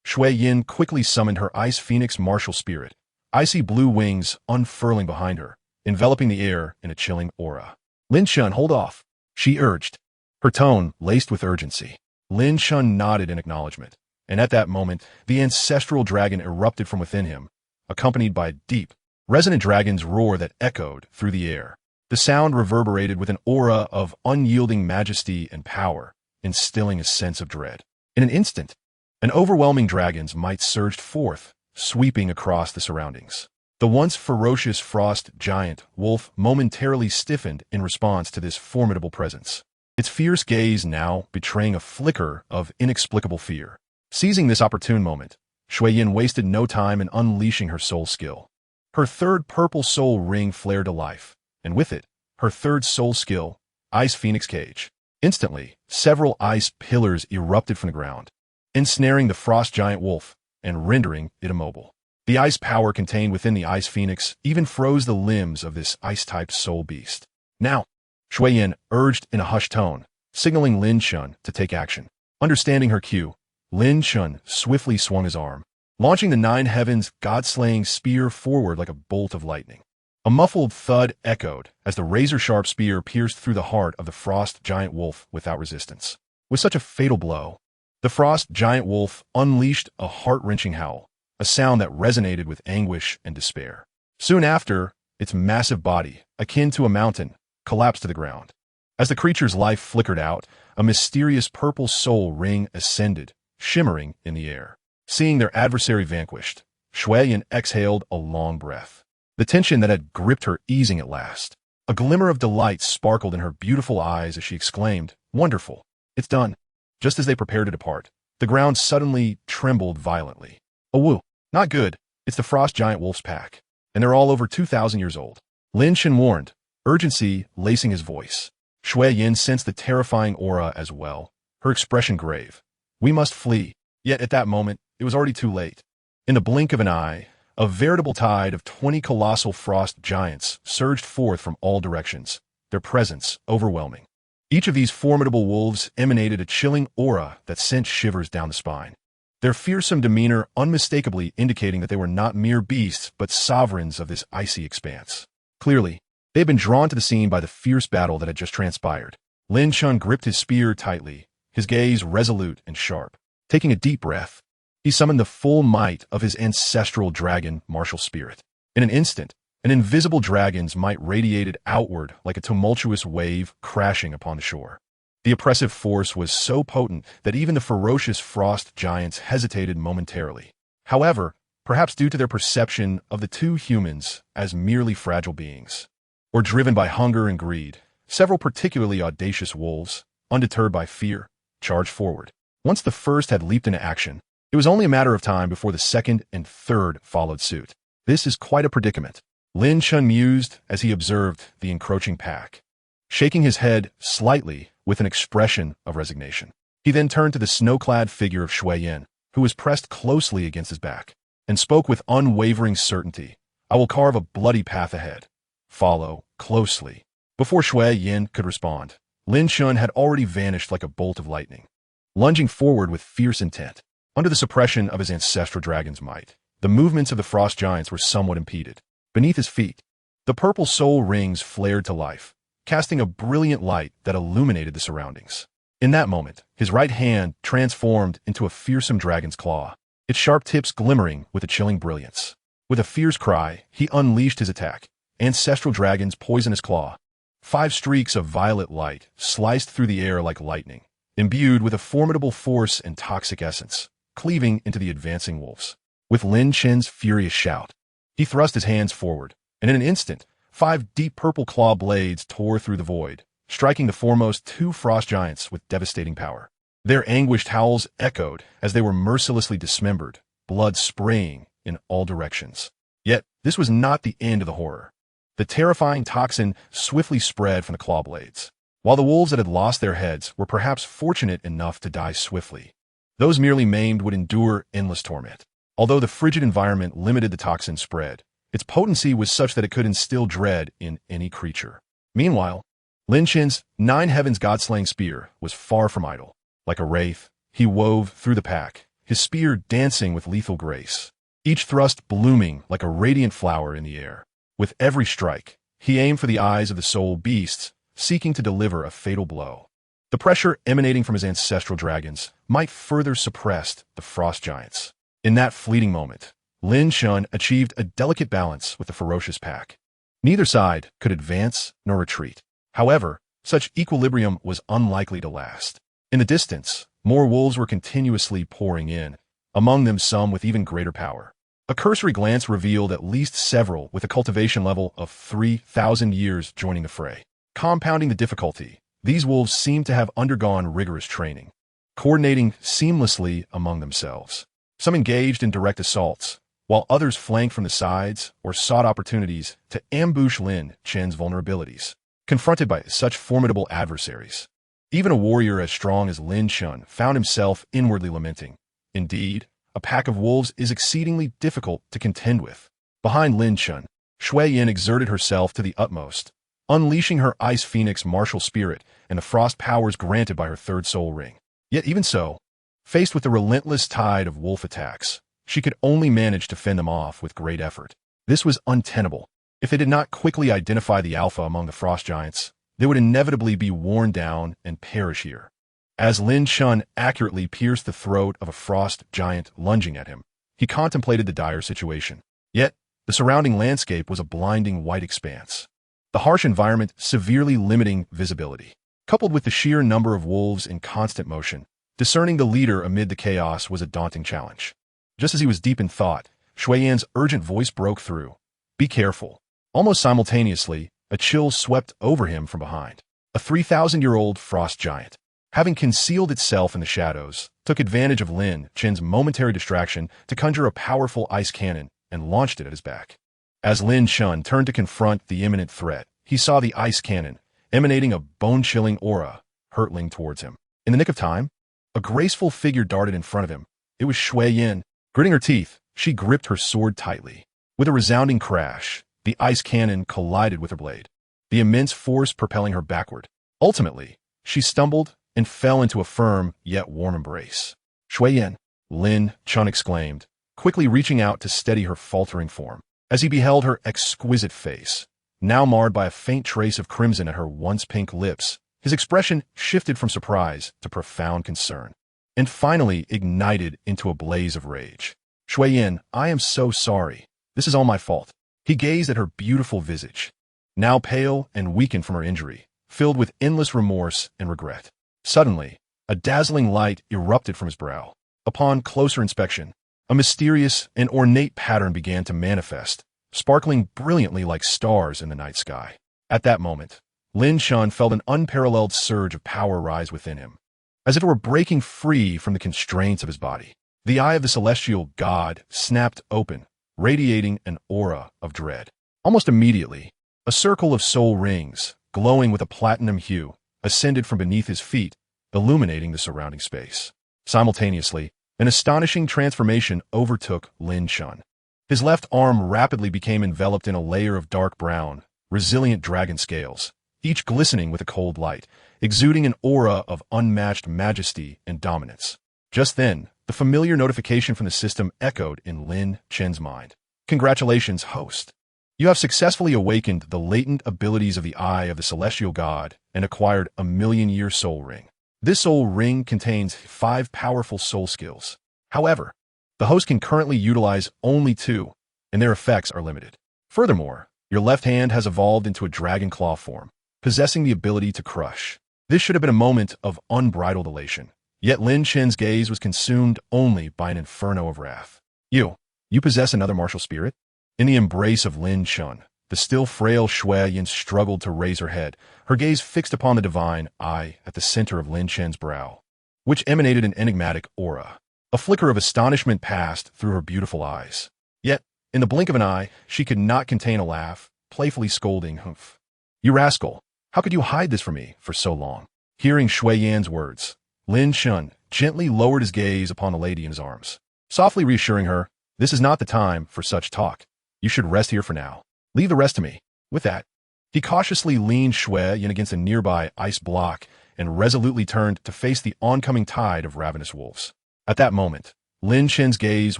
Shuiyin quickly summoned her ice phoenix martial spirit, icy blue wings unfurling behind her, enveloping the air in a chilling aura. Lin Chen, hold off, she urged, her tone laced with urgency. Lin Chen nodded in acknowledgement, and at that moment, the ancestral dragon erupted from within him, accompanied by a deep, resonant dragon's roar that echoed through the air. The sound reverberated with an aura of unyielding majesty and power, instilling a sense of dread. In an instant, an overwhelming dragon's might surged forth, sweeping across the surroundings. The once ferocious frost giant wolf momentarily stiffened in response to this formidable presence, its fierce gaze now betraying a flicker of inexplicable fear. Seizing this opportune moment, Shuiyin wasted no time in unleashing her soul skill. Her third purple soul ring flared to life, and with it, her third soul skill, Ice Phoenix Cage. Instantly, several ice pillars erupted from the ground, ensnaring the frost giant wolf and rendering it immobile. The ice power contained within the Ice Phoenix even froze the limbs of this ice-type soul beast. Now, Shuiyin urged in a hushed tone, signaling Lin Chen to take action. Understanding her cue, Lin Chen swiftly swung his arm, launching the Nine Heavens god-slaying spear forward like a bolt of lightning. A muffled thud echoed as the razor-sharp spear pierced through the heart of the frost giant wolf without resistance. With such a fatal blow, the frost giant wolf unleashed a heart-wrenching howl, a sound that resonated with anguish and despair. Soon after, its massive body, akin to a mountain, collapsed to the ground. As the creature's life flickered out, a mysterious purple soul ring ascended, shimmering in the air. Seeing their adversary vanquished, Shuiyin exhaled a long breath. The tension that had gripped her easing at last. A glimmer of delight sparkled in her beautiful eyes as she exclaimed, "Wonderful! It's done." Just as they prepared to depart, the ground suddenly trembled violently. "Oh woo! Not good. It's the frost giant wolf's pack. And they're all over 2,000 years old." Lin Chen warned, urgency lacing his voice. Shuiyin sensed the terrifying aura as well, her expression grave. "We must flee." Yet at that moment, it was already too late. In the blink of an eye, a veritable tide of 20 colossal frost giants surged forth from all directions, their presence overwhelming. Each of these formidable wolves emanated a chilling aura that sent shivers down the spine, their fearsome demeanor unmistakably indicating that they were not mere beasts but sovereigns of this icy expanse. Clearly, they had been drawn to the scene by the fierce battle that had just transpired. Lin Chen gripped his spear tightly, his gaze resolute and sharp. Taking a deep breath, he summoned the full might of his ancestral dragon martial spirit. In an instant, an invisible dragon's might radiated outward like a tumultuous wave crashing upon the shore. The oppressive force was so potent that even the ferocious frost giants hesitated momentarily. However, perhaps due to their perception of the two humans as merely fragile beings, or driven by hunger and greed, several particularly audacious wolves, undeterred by fear, charged forward. Once the first had leaped into action, it was only a matter of time before the second and third followed suit. This is quite a predicament, Lin Chen mused as he observed the encroaching pack, shaking his head slightly with an expression of resignation. He then turned to the snow-clad figure of Shuiyin, who was pressed closely against his back, and spoke with unwavering certainty. "I will carve a bloody path ahead. Follow closely." Before Shuiyin could respond, Lin Chen had already vanished like a bolt of lightning, lunging forward with fierce intent. Under the suppression of his ancestral dragon's might, the movements of the frost giants were somewhat impeded. Beneath his feet, the purple soul rings flared to life, casting a brilliant light that illuminated the surroundings. In that moment, his right hand transformed into a fearsome dragon's claw, its sharp tips glimmering with a chilling brilliance. With a fierce cry, he unleashed his attack, ancestral dragon's poisonous claw. 5 streaks of violet light sliced through the air like lightning, imbued with a formidable force and toxic essence, cleaving into the advancing wolves. With Lin Chen's furious shout, he thrust his hands forward, and in an instant, 5 deep purple claw blades tore through the void, striking the foremost 2 frost giants with devastating power. Their anguished howls echoed as they were mercilessly dismembered, blood spraying in all directions. Yet, this was not the end of the horror. The terrifying toxin swiftly spread from the claw blades. While the wolves that had lost their heads were perhaps fortunate enough to die swiftly, those merely maimed would endure endless torment. Although the frigid environment limited the toxin's spread, its potency was such that it could instill dread in any creature. Meanwhile, Lin Chen's 9 Heavens god-slaying spear was far from idle. Like a wraith, he wove through the pack, his spear dancing with lethal grace, each thrust blooming like a radiant flower in the air. With every strike, he aimed for the eyes of the soul beasts, seeking to deliver a fatal blow. The pressure emanating from his ancestral dragons might further suppress the frost giants. In that fleeting moment, Lin Chen achieved a delicate balance with the ferocious pack. Neither side could advance nor retreat. However, such equilibrium was unlikely to last. In the distance, more wolves were continuously pouring in, among them some with even greater power. A cursory glance revealed at least several with a cultivation level of 3,000 years joining the fray. Compounding the difficulty, these wolves seemed to have undergone rigorous training, coordinating seamlessly among themselves. Some engaged in direct assaults, while others flanked from the sides or sought opportunities to ambush Lin Chen's vulnerabilities. Confronted by such formidable adversaries, even a warrior as strong as Lin Chen found himself inwardly lamenting. Indeed, a pack of wolves is exceedingly difficult to contend with. Behind Lin Chen, Shui Yin exerted herself to the utmost, unleashing her Ice Phoenix martial spirit and the frost powers granted by her third soul ring. Yet even so, faced with the relentless tide of wolf attacks, she could only manage to fend them off with great effort. This was untenable. If they did not quickly identify the alpha among the frost giants, they would inevitably be worn down and perish here. As Lin Chen accurately pierced the throat of a frost giant lunging at him, he contemplated the dire situation. Yet, the surrounding landscape was a blinding white expanse, the harsh environment severely limiting visibility. Coupled with the sheer number of wolves in constant motion, discerning the leader amid the chaos was a daunting challenge. Just as he was deep in thought, Shui Yan's urgent voice broke through. "Be careful." Almost simultaneously, a chill swept over him from behind. A 3,000-year-old frost giant, having concealed itself in the shadows, took advantage of Lin Chen's momentary distraction to conjure a powerful ice cannon and launched it at his back. As Lin Chen turned to confront the imminent threat, he saw the ice cannon, emanating a bone-chilling aura, hurtling towards him. In the nick of time, a graceful figure darted in front of him. It was Shui Yin. Gritting her teeth, she gripped her sword tightly. With a resounding crash, the ice cannon collided with her blade, the immense force propelling her backward. Ultimately, she stumbled and fell into a firm yet warm embrace. "Shui Yin," Lin Chen exclaimed, quickly reaching out to steady her faltering form. As he beheld her exquisite face, now marred by a faint trace of crimson at her once pink lips, his expression shifted from surprise to profound concern, and finally ignited into a blaze of rage. "Shui Yin, I am so sorry. This is all my fault." He gazed at her beautiful visage, now pale and weakened from her injury, filled with endless remorse and regret. Suddenly, a dazzling light erupted from his brow. Upon closer inspection, a mysterious and ornate pattern began to manifest, sparkling brilliantly like stars in the night sky. At that moment, Lin Chen felt an unparalleled surge of power rise within him, as if it were breaking free from the constraints of his body. The eye of the celestial god snapped open, radiating an aura of dread. Almost immediately, a circle of soul rings, glowing with a platinum hue, ascended from beneath his feet, illuminating the surrounding space. Simultaneously, an astonishing transformation overtook Lin Chen. His left arm rapidly became enveloped in a layer of dark brown, resilient dragon scales, each glistening with a cold light, exuding an aura of unmatched majesty and dominance. Just then, the familiar notification from the system echoed in Lin Chen's mind. "Congratulations, host. You have successfully awakened the latent abilities of the Eye of the Celestial God and acquired a million-year soul ring. This soul ring contains 5 powerful soul skills. However, the host can currently utilize only 2, and their effects are limited. Furthermore, your left hand has evolved into a dragon claw form, possessing the ability to crush." This should have been a moment of unbridled elation. Yet Lin Chen's gaze was consumed only by an inferno of wrath. You possess another martial spirit?" In the embrace of Lin Chen, the still frail Shui Yin struggled to raise her head, her gaze fixed upon the divine eye at the center of Lin Chen's brow, which emanated an enigmatic aura. A flicker of astonishment passed through her beautiful eyes. Yet, in the blink of an eye, she could not contain a laugh, playfully scolding, "Humph. You rascal, how could you hide this from me for so long?" Hearing Shui Yan's words, Lin Chen gently lowered his gaze upon the lady in his arms, softly reassuring her, "This is not the time for such talk. You should rest here for now. Leave the rest to me." With that, he cautiously leaned Shui Yin against a nearby ice block and resolutely turned to face the oncoming tide of ravenous wolves. At that moment, Lin Chen's gaze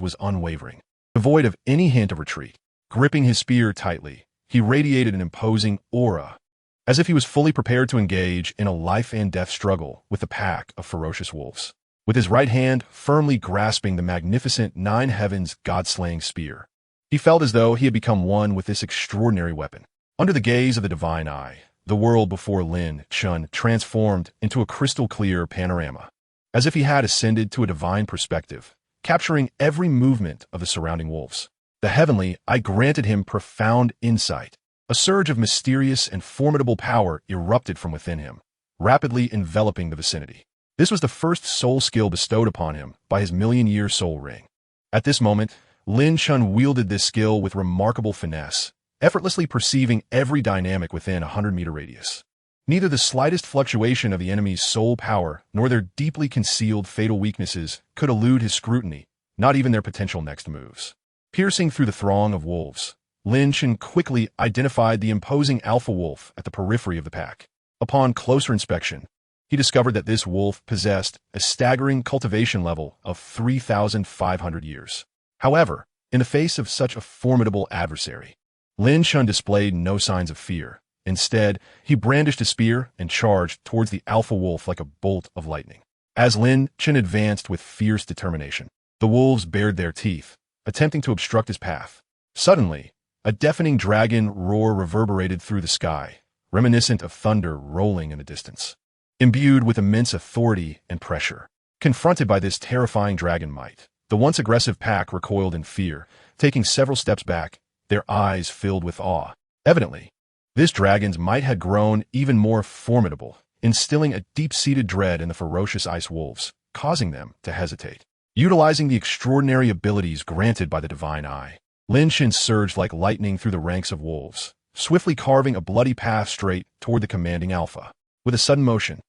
was unwavering, devoid of any hint of retreat. Gripping his spear tightly, he radiated an imposing aura, as if he was fully prepared to engage in a life-and-death struggle with a pack of ferocious wolves. With his right hand firmly grasping the magnificent Nine Heavens God-slaying spear, he felt as though he had become one with this extraordinary weapon. Under the gaze of the divine eye, the world before Lin Chen transformed into a crystal-clear panorama, as if he had ascended to a divine perspective, capturing every movement of the surrounding wolves. The heavenly eye granted him profound insight. A surge of mysterious and formidable power erupted from within him, rapidly enveloping the vicinity. This was the first soul skill bestowed upon him by his million-year soul ring. At this moment, Lin Chen wielded this skill with remarkable finesse, effortlessly perceiving every dynamic within a 100-meter radius. Neither the slightest fluctuation of the enemy's soul power nor their deeply concealed fatal weaknesses could elude his scrutiny, not even their potential next moves. Piercing through the throng of wolves, Lin Chen quickly identified the imposing alpha wolf at the periphery of the pack. Upon closer inspection, he discovered that this wolf possessed a staggering cultivation level of 3,500 years. However, in the face of such a formidable adversary, Lin Chen displayed no signs of fear. Instead, he brandished a spear and charged towards the alpha wolf like a bolt of lightning. As Lin Chen advanced with fierce determination, the wolves bared their teeth, attempting to obstruct his path. Suddenly, a deafening dragon roar reverberated through the sky, reminiscent of thunder rolling in the distance. Imbued with immense authority and pressure, confronted by this terrifying dragon might, the once aggressive pack recoiled in fear, taking several steps back, their eyes filled with awe. Evidently, this dragon's might had grown even more formidable, instilling a deep-seated dread in the ferocious ice wolves, causing them to hesitate. Utilizing the extraordinary abilities granted by the divine eye, Lin Chen surged like lightning through the ranks of wolves, swiftly carving a bloody path straight toward the commanding alpha. With a sudden motion,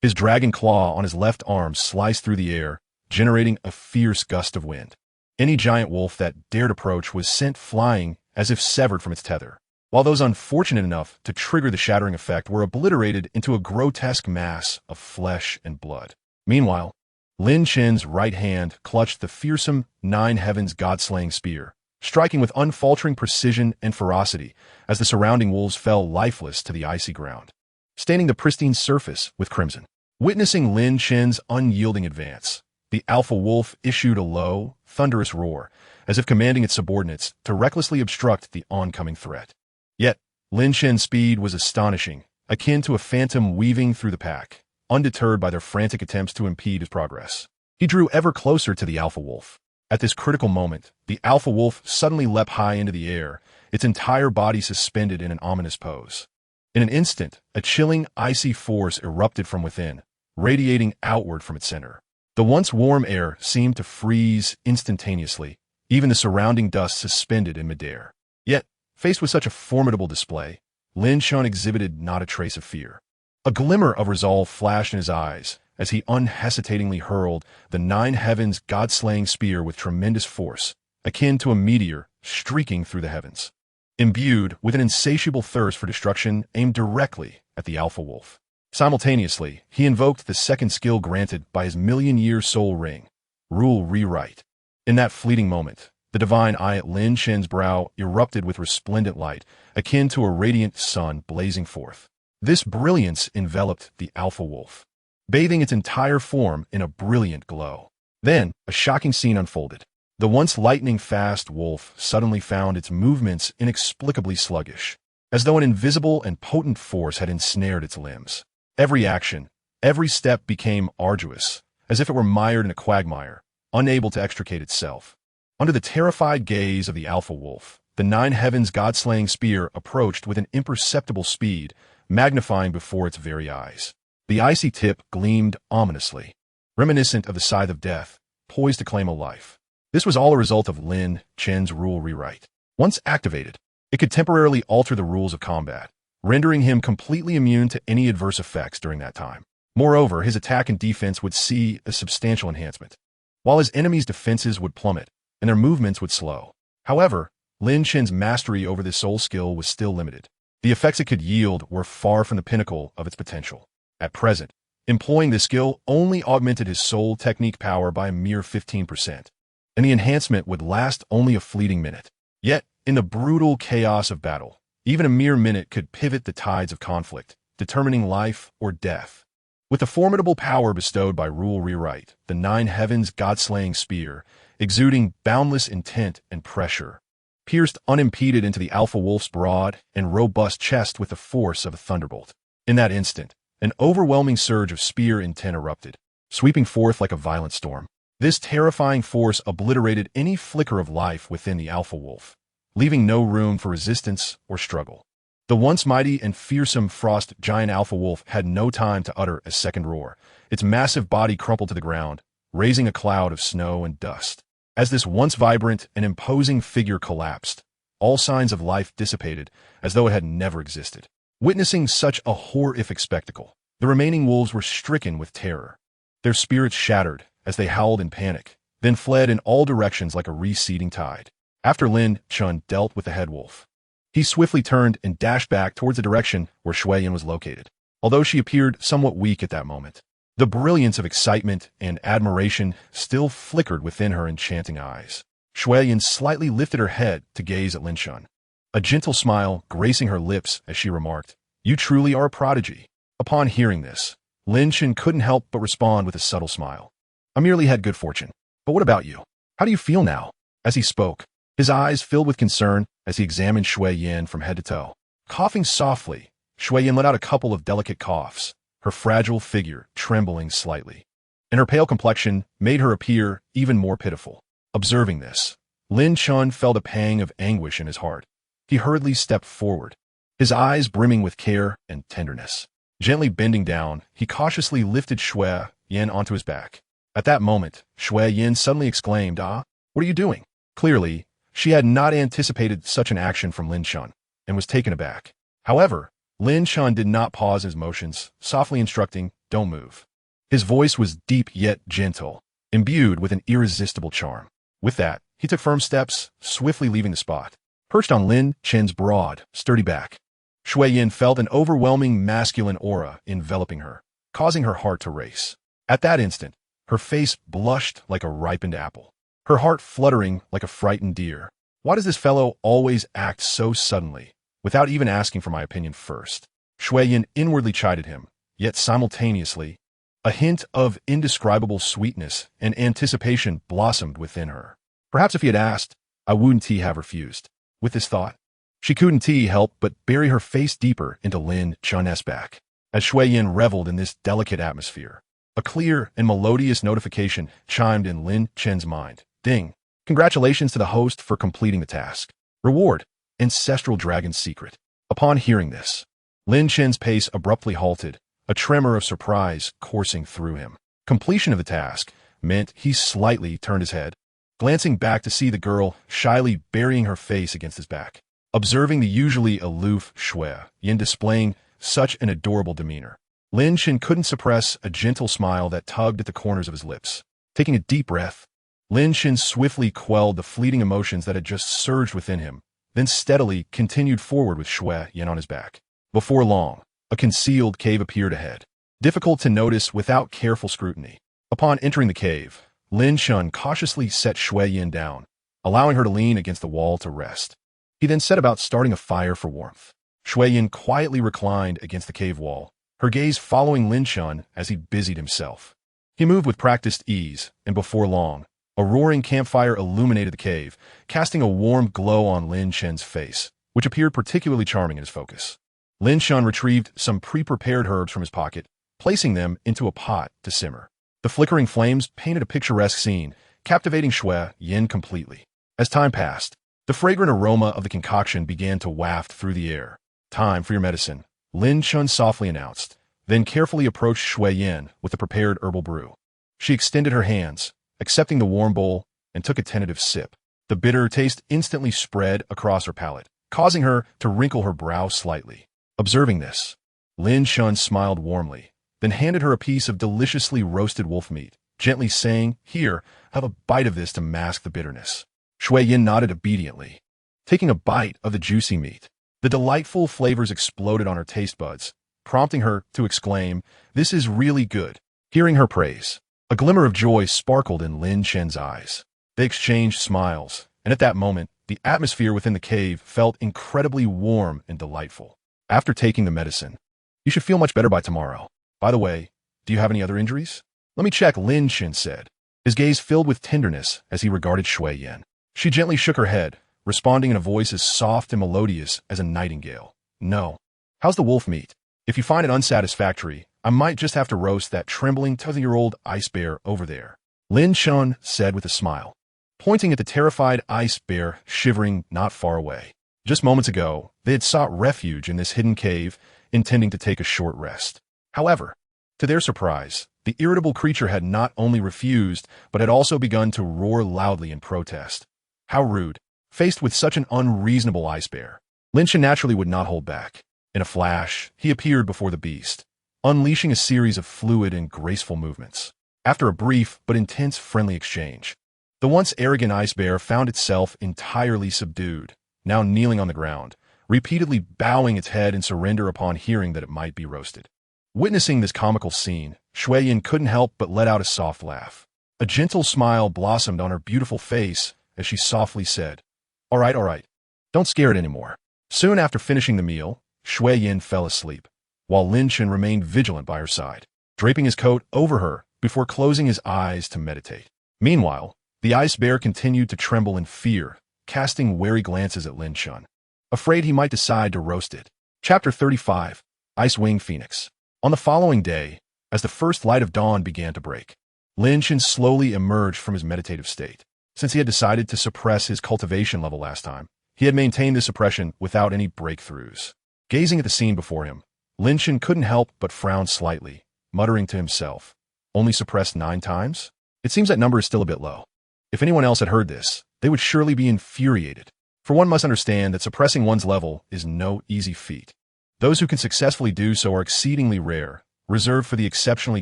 his dragon claw on his left arm sliced through the air, generating a fierce gust of wind. Any giant wolf that dared approach was sent flying as if severed from its tether, while those unfortunate enough to trigger the shattering effect were obliterated into a grotesque mass of flesh and blood. Meanwhile, Lin Chen's right hand clutched the fearsome Nine Heavens God-slaying spear, striking with unfaltering precision and ferocity as the surrounding wolves fell lifeless to the icy ground, staining the pristine surface with crimson. Witnessing Lin Chen's unyielding advance, the alpha wolf issued a low, thunderous roar, as if commanding its subordinates to recklessly obstruct the oncoming threat. Yet, Lin Chen's speed was astonishing, akin to a phantom weaving through the pack, undeterred by their frantic attempts to impede his progress. He drew ever closer to the alpha wolf. At this critical moment, the alpha wolf suddenly leapt high into the air, its entire body suspended in an ominous pose. In an instant, a chilling, icy force erupted from within, radiating outward from its center. The once warm air seemed to freeze instantaneously, even the surrounding dust suspended in midair. Yet, faced with such a formidable display, Lin Chen exhibited not a trace of fear. A glimmer of resolve flashed in his eyes as he unhesitatingly hurled the Nine Heavens God-slaying spear with tremendous force, akin to a meteor streaking through the heavens. Imbued with an insatiable thirst for destruction aimed directly at the alpha wolf. Simultaneously, he invoked the second skill granted by his million-year soul ring, Rule Rewrite. In that fleeting moment, the divine eye at Lin Chen's brow erupted with resplendent light, akin to a radiant sun blazing forth. This brilliance enveloped the alpha wolf, bathing its entire form in a brilliant glow. Then, a shocking scene unfolded. The once lightning-fast wolf suddenly found its movements inexplicably sluggish, as though an invisible and potent force had ensnared its limbs. Every action, every step became arduous, as if it were mired in a quagmire, unable to extricate itself. Under the terrified gaze of the alpha wolf, the Nine Heavens God-slaying spear approached with an imperceptible speed, magnifying before its very eyes. The icy tip gleamed ominously, reminiscent of the scythe of death, poised to claim a life. This was all a result of Lin Chen's Rule Rewrite. Once activated, it could temporarily alter the rules of combat, rendering him completely immune to any adverse effects during that time. Moreover, his attack and defense would see a substantial enhancement, while his enemies' defenses would plummet and their movements would slow. However, Lin Chen's mastery over this soul skill was still limited. The effects it could yield were far from the pinnacle of its potential. At present, employing this skill only augmented his soul technique power by a mere 15%, and the enhancement would last only a fleeting minute. Yet, in the brutal chaos of battle, Even a mere minute could pivot the tides of conflict, determining life or death. With the formidable power bestowed by Rule Rewrite, the Nine Heavens God-slaying spear, exuding boundless intent and pressure, pierced unimpeded into the alpha wolf's broad and robust chest with the force of a thunderbolt. In that instant, an overwhelming surge of spear intent erupted, sweeping forth like a violent storm. This terrifying force obliterated any flicker of life within the alpha wolf, leaving no room for resistance or struggle. The once mighty and fearsome frost giant alpha wolf had no time to utter a second roar. Its massive body crumpled to the ground, raising a cloud of snow and dust. As this once vibrant and imposing figure collapsed, all signs of life dissipated as though it had never existed. Witnessing such a horrific spectacle, the remaining wolves were stricken with terror. Their spirits shattered as they howled in panic, then fled in all directions like a receding tide. After Lin Chen dealt with the head wolf, he swiftly turned and dashed back towards the direction where Shui-Yin was located. Although she appeared somewhat weak at that moment, the brilliance of excitement and admiration still flickered within her enchanting eyes. Shui-Yin slightly lifted her head to gaze at Lin Chen, a gentle smile gracing her lips as she remarked, "You truly are a prodigy." Upon hearing this, Lin Chen couldn't help but respond with a subtle smile. "I merely had good fortune. But what about you? How do you feel now?" As he spoke, his eyes filled with concern as he examined Shui-Yin from head to toe. Coughing softly, Shui-Yin let out a couple of delicate coughs, her fragile figure trembling slightly, and her pale complexion made her appear even more pitiful. Observing this, Lin Chen felt a pang of anguish in his heart. He hurriedly stepped forward, his eyes brimming with care and tenderness. Gently bending down, he cautiously lifted Shui-Yin onto his back. At that moment, Shui-Yin suddenly exclaimed, "Ah, what are you doing?" Clearly, she had not anticipated such an action from Lin Chen and was taken aback. However, Lin Chen did not pause his motions, softly instructing, "Don't move." His voice was deep yet gentle, imbued with an irresistible charm. With that, he took firm steps, swiftly leaving the spot. Perched on Lin Chen's broad, sturdy back, Shui-Yin felt an overwhelming masculine aura enveloping her, causing her heart to race. At that instant, her face blushed like a ripened apple, her heart fluttering like a frightened deer. Why does this fellow always act so suddenly, without even asking for my opinion first? Shui-Yin inwardly chided him, yet simultaneously, a hint of indescribable sweetness and anticipation blossomed within her. Perhaps if he had asked, I wouldn't have refused. With this thought, she couldn't help but bury her face deeper into Lin Chen's back. As Shui-Yin reveled in this delicate atmosphere, a clear and melodious notification chimed in Lin Chen's mind. Ding! Congratulations to the host for completing the task. Reward: Ancestral Dragon's Secret. Upon hearing this, Lin Chen's pace abruptly halted, a tremor of surprise coursing through him. Completion of the task meant he slightly turned his head, glancing back to see the girl shyly burying her face against his back. Observing the usually aloof Shui-Yin displaying such an adorable demeanor, Lin Chen couldn't suppress a gentle smile that tugged at the corners of his lips. Taking a deep breath, Lin Chen swiftly quelled the fleeting emotions that had just surged within him, then steadily continued forward with Shui-Yin on his back. Before long, a concealed cave appeared ahead, difficult to notice without careful scrutiny. Upon entering the cave, Lin Chen cautiously set Shui-Yin down, allowing her to lean against the wall to rest. He then set about starting a fire for warmth. Shui-Yin quietly reclined against the cave wall, her gaze following Lin Chen as he busied himself. He moved with practiced ease, and before long, a roaring campfire illuminated the cave, casting a warm glow on Lin Chen's face, which appeared particularly charming in his focus. Lin Chen retrieved some pre-prepared herbs from his pocket, placing them into a pot to simmer. The flickering flames painted a picturesque scene, captivating Shui-Yin completely. As time passed, the fragrant aroma of the concoction began to waft through the air. Time for your medicine, Lin Chen softly announced, then carefully approached Shui-Yin with the prepared herbal brew. She extended her hands, accepting the warm bowl, and took a tentative sip. The bitter taste instantly spread across her palate, causing her to wrinkle her brow slightly. Observing this, Lin Chen smiled warmly, then handed her a piece of deliciously roasted wolf meat, gently saying, "Here, have a bite of this to mask the bitterness." Shui-Yin nodded obediently, taking a bite of the juicy meat. The delightful flavors exploded on her taste buds, prompting her to exclaim, "This is really good." Hearing her praise, a glimmer of joy sparkled in Lin Chen's eyes. They exchanged smiles, and at that moment, the atmosphere within the cave felt incredibly warm and delightful. After taking the medicine, you should feel much better by tomorrow. By the way, do you have any other injuries? Let me check, Lin Chen said, his gaze filled with tenderness as he regarded Shui Yan. She gently shook her head, responding in a voice as soft and melodious as a nightingale. No. How's the wolf meat? If you find it unsatisfactory, I might just have to roast that trembling 2-year-old ice bear over there, Lin Chen said with a smile, pointing at the terrified ice bear shivering not far away. Just moments ago, they had sought refuge in this hidden cave, intending to take a short rest. However, to their surprise, the irritable creature had not only refused, but had also begun to roar loudly in protest. How rude. Faced with such an unreasonable ice bear, Lin Chen naturally would not hold back. In a flash, he appeared before the beast, unleashing a series of fluid and graceful movements. After a brief but intense friendly exchange, the once arrogant ice bear found itself entirely subdued, now kneeling on the ground, repeatedly bowing its head in surrender upon hearing that it might be roasted. Witnessing this comical scene, Shui Yan couldn't help but let out a soft laugh. A gentle smile blossomed on her beautiful face as she softly said, all right, don't scare it anymore. Soon after finishing the meal, Shui Yan fell asleep, while Lin Chen remained vigilant by her side, draping his coat over her before closing his eyes to meditate. Meanwhile, the ice bear continued to tremble in fear, casting wary glances at Lin Chen, afraid he might decide to roast it. Chapter 35, Ice-Wing Phoenix. On the following day, as the first light of dawn began to break, Lin Chen slowly emerged from his meditative state. Since he had decided to suppress his cultivation level last time, he had maintained this suppression without any breakthroughs. Gazing at the scene before him, Lin Chen couldn't help but frown slightly, muttering to himself, only suppressed 9 times? It seems that number is still a bit low. If anyone else had heard this, they would surely be infuriated, for one must understand that suppressing one's level is no easy feat. Those who can successfully do so are exceedingly rare, reserved for the exceptionally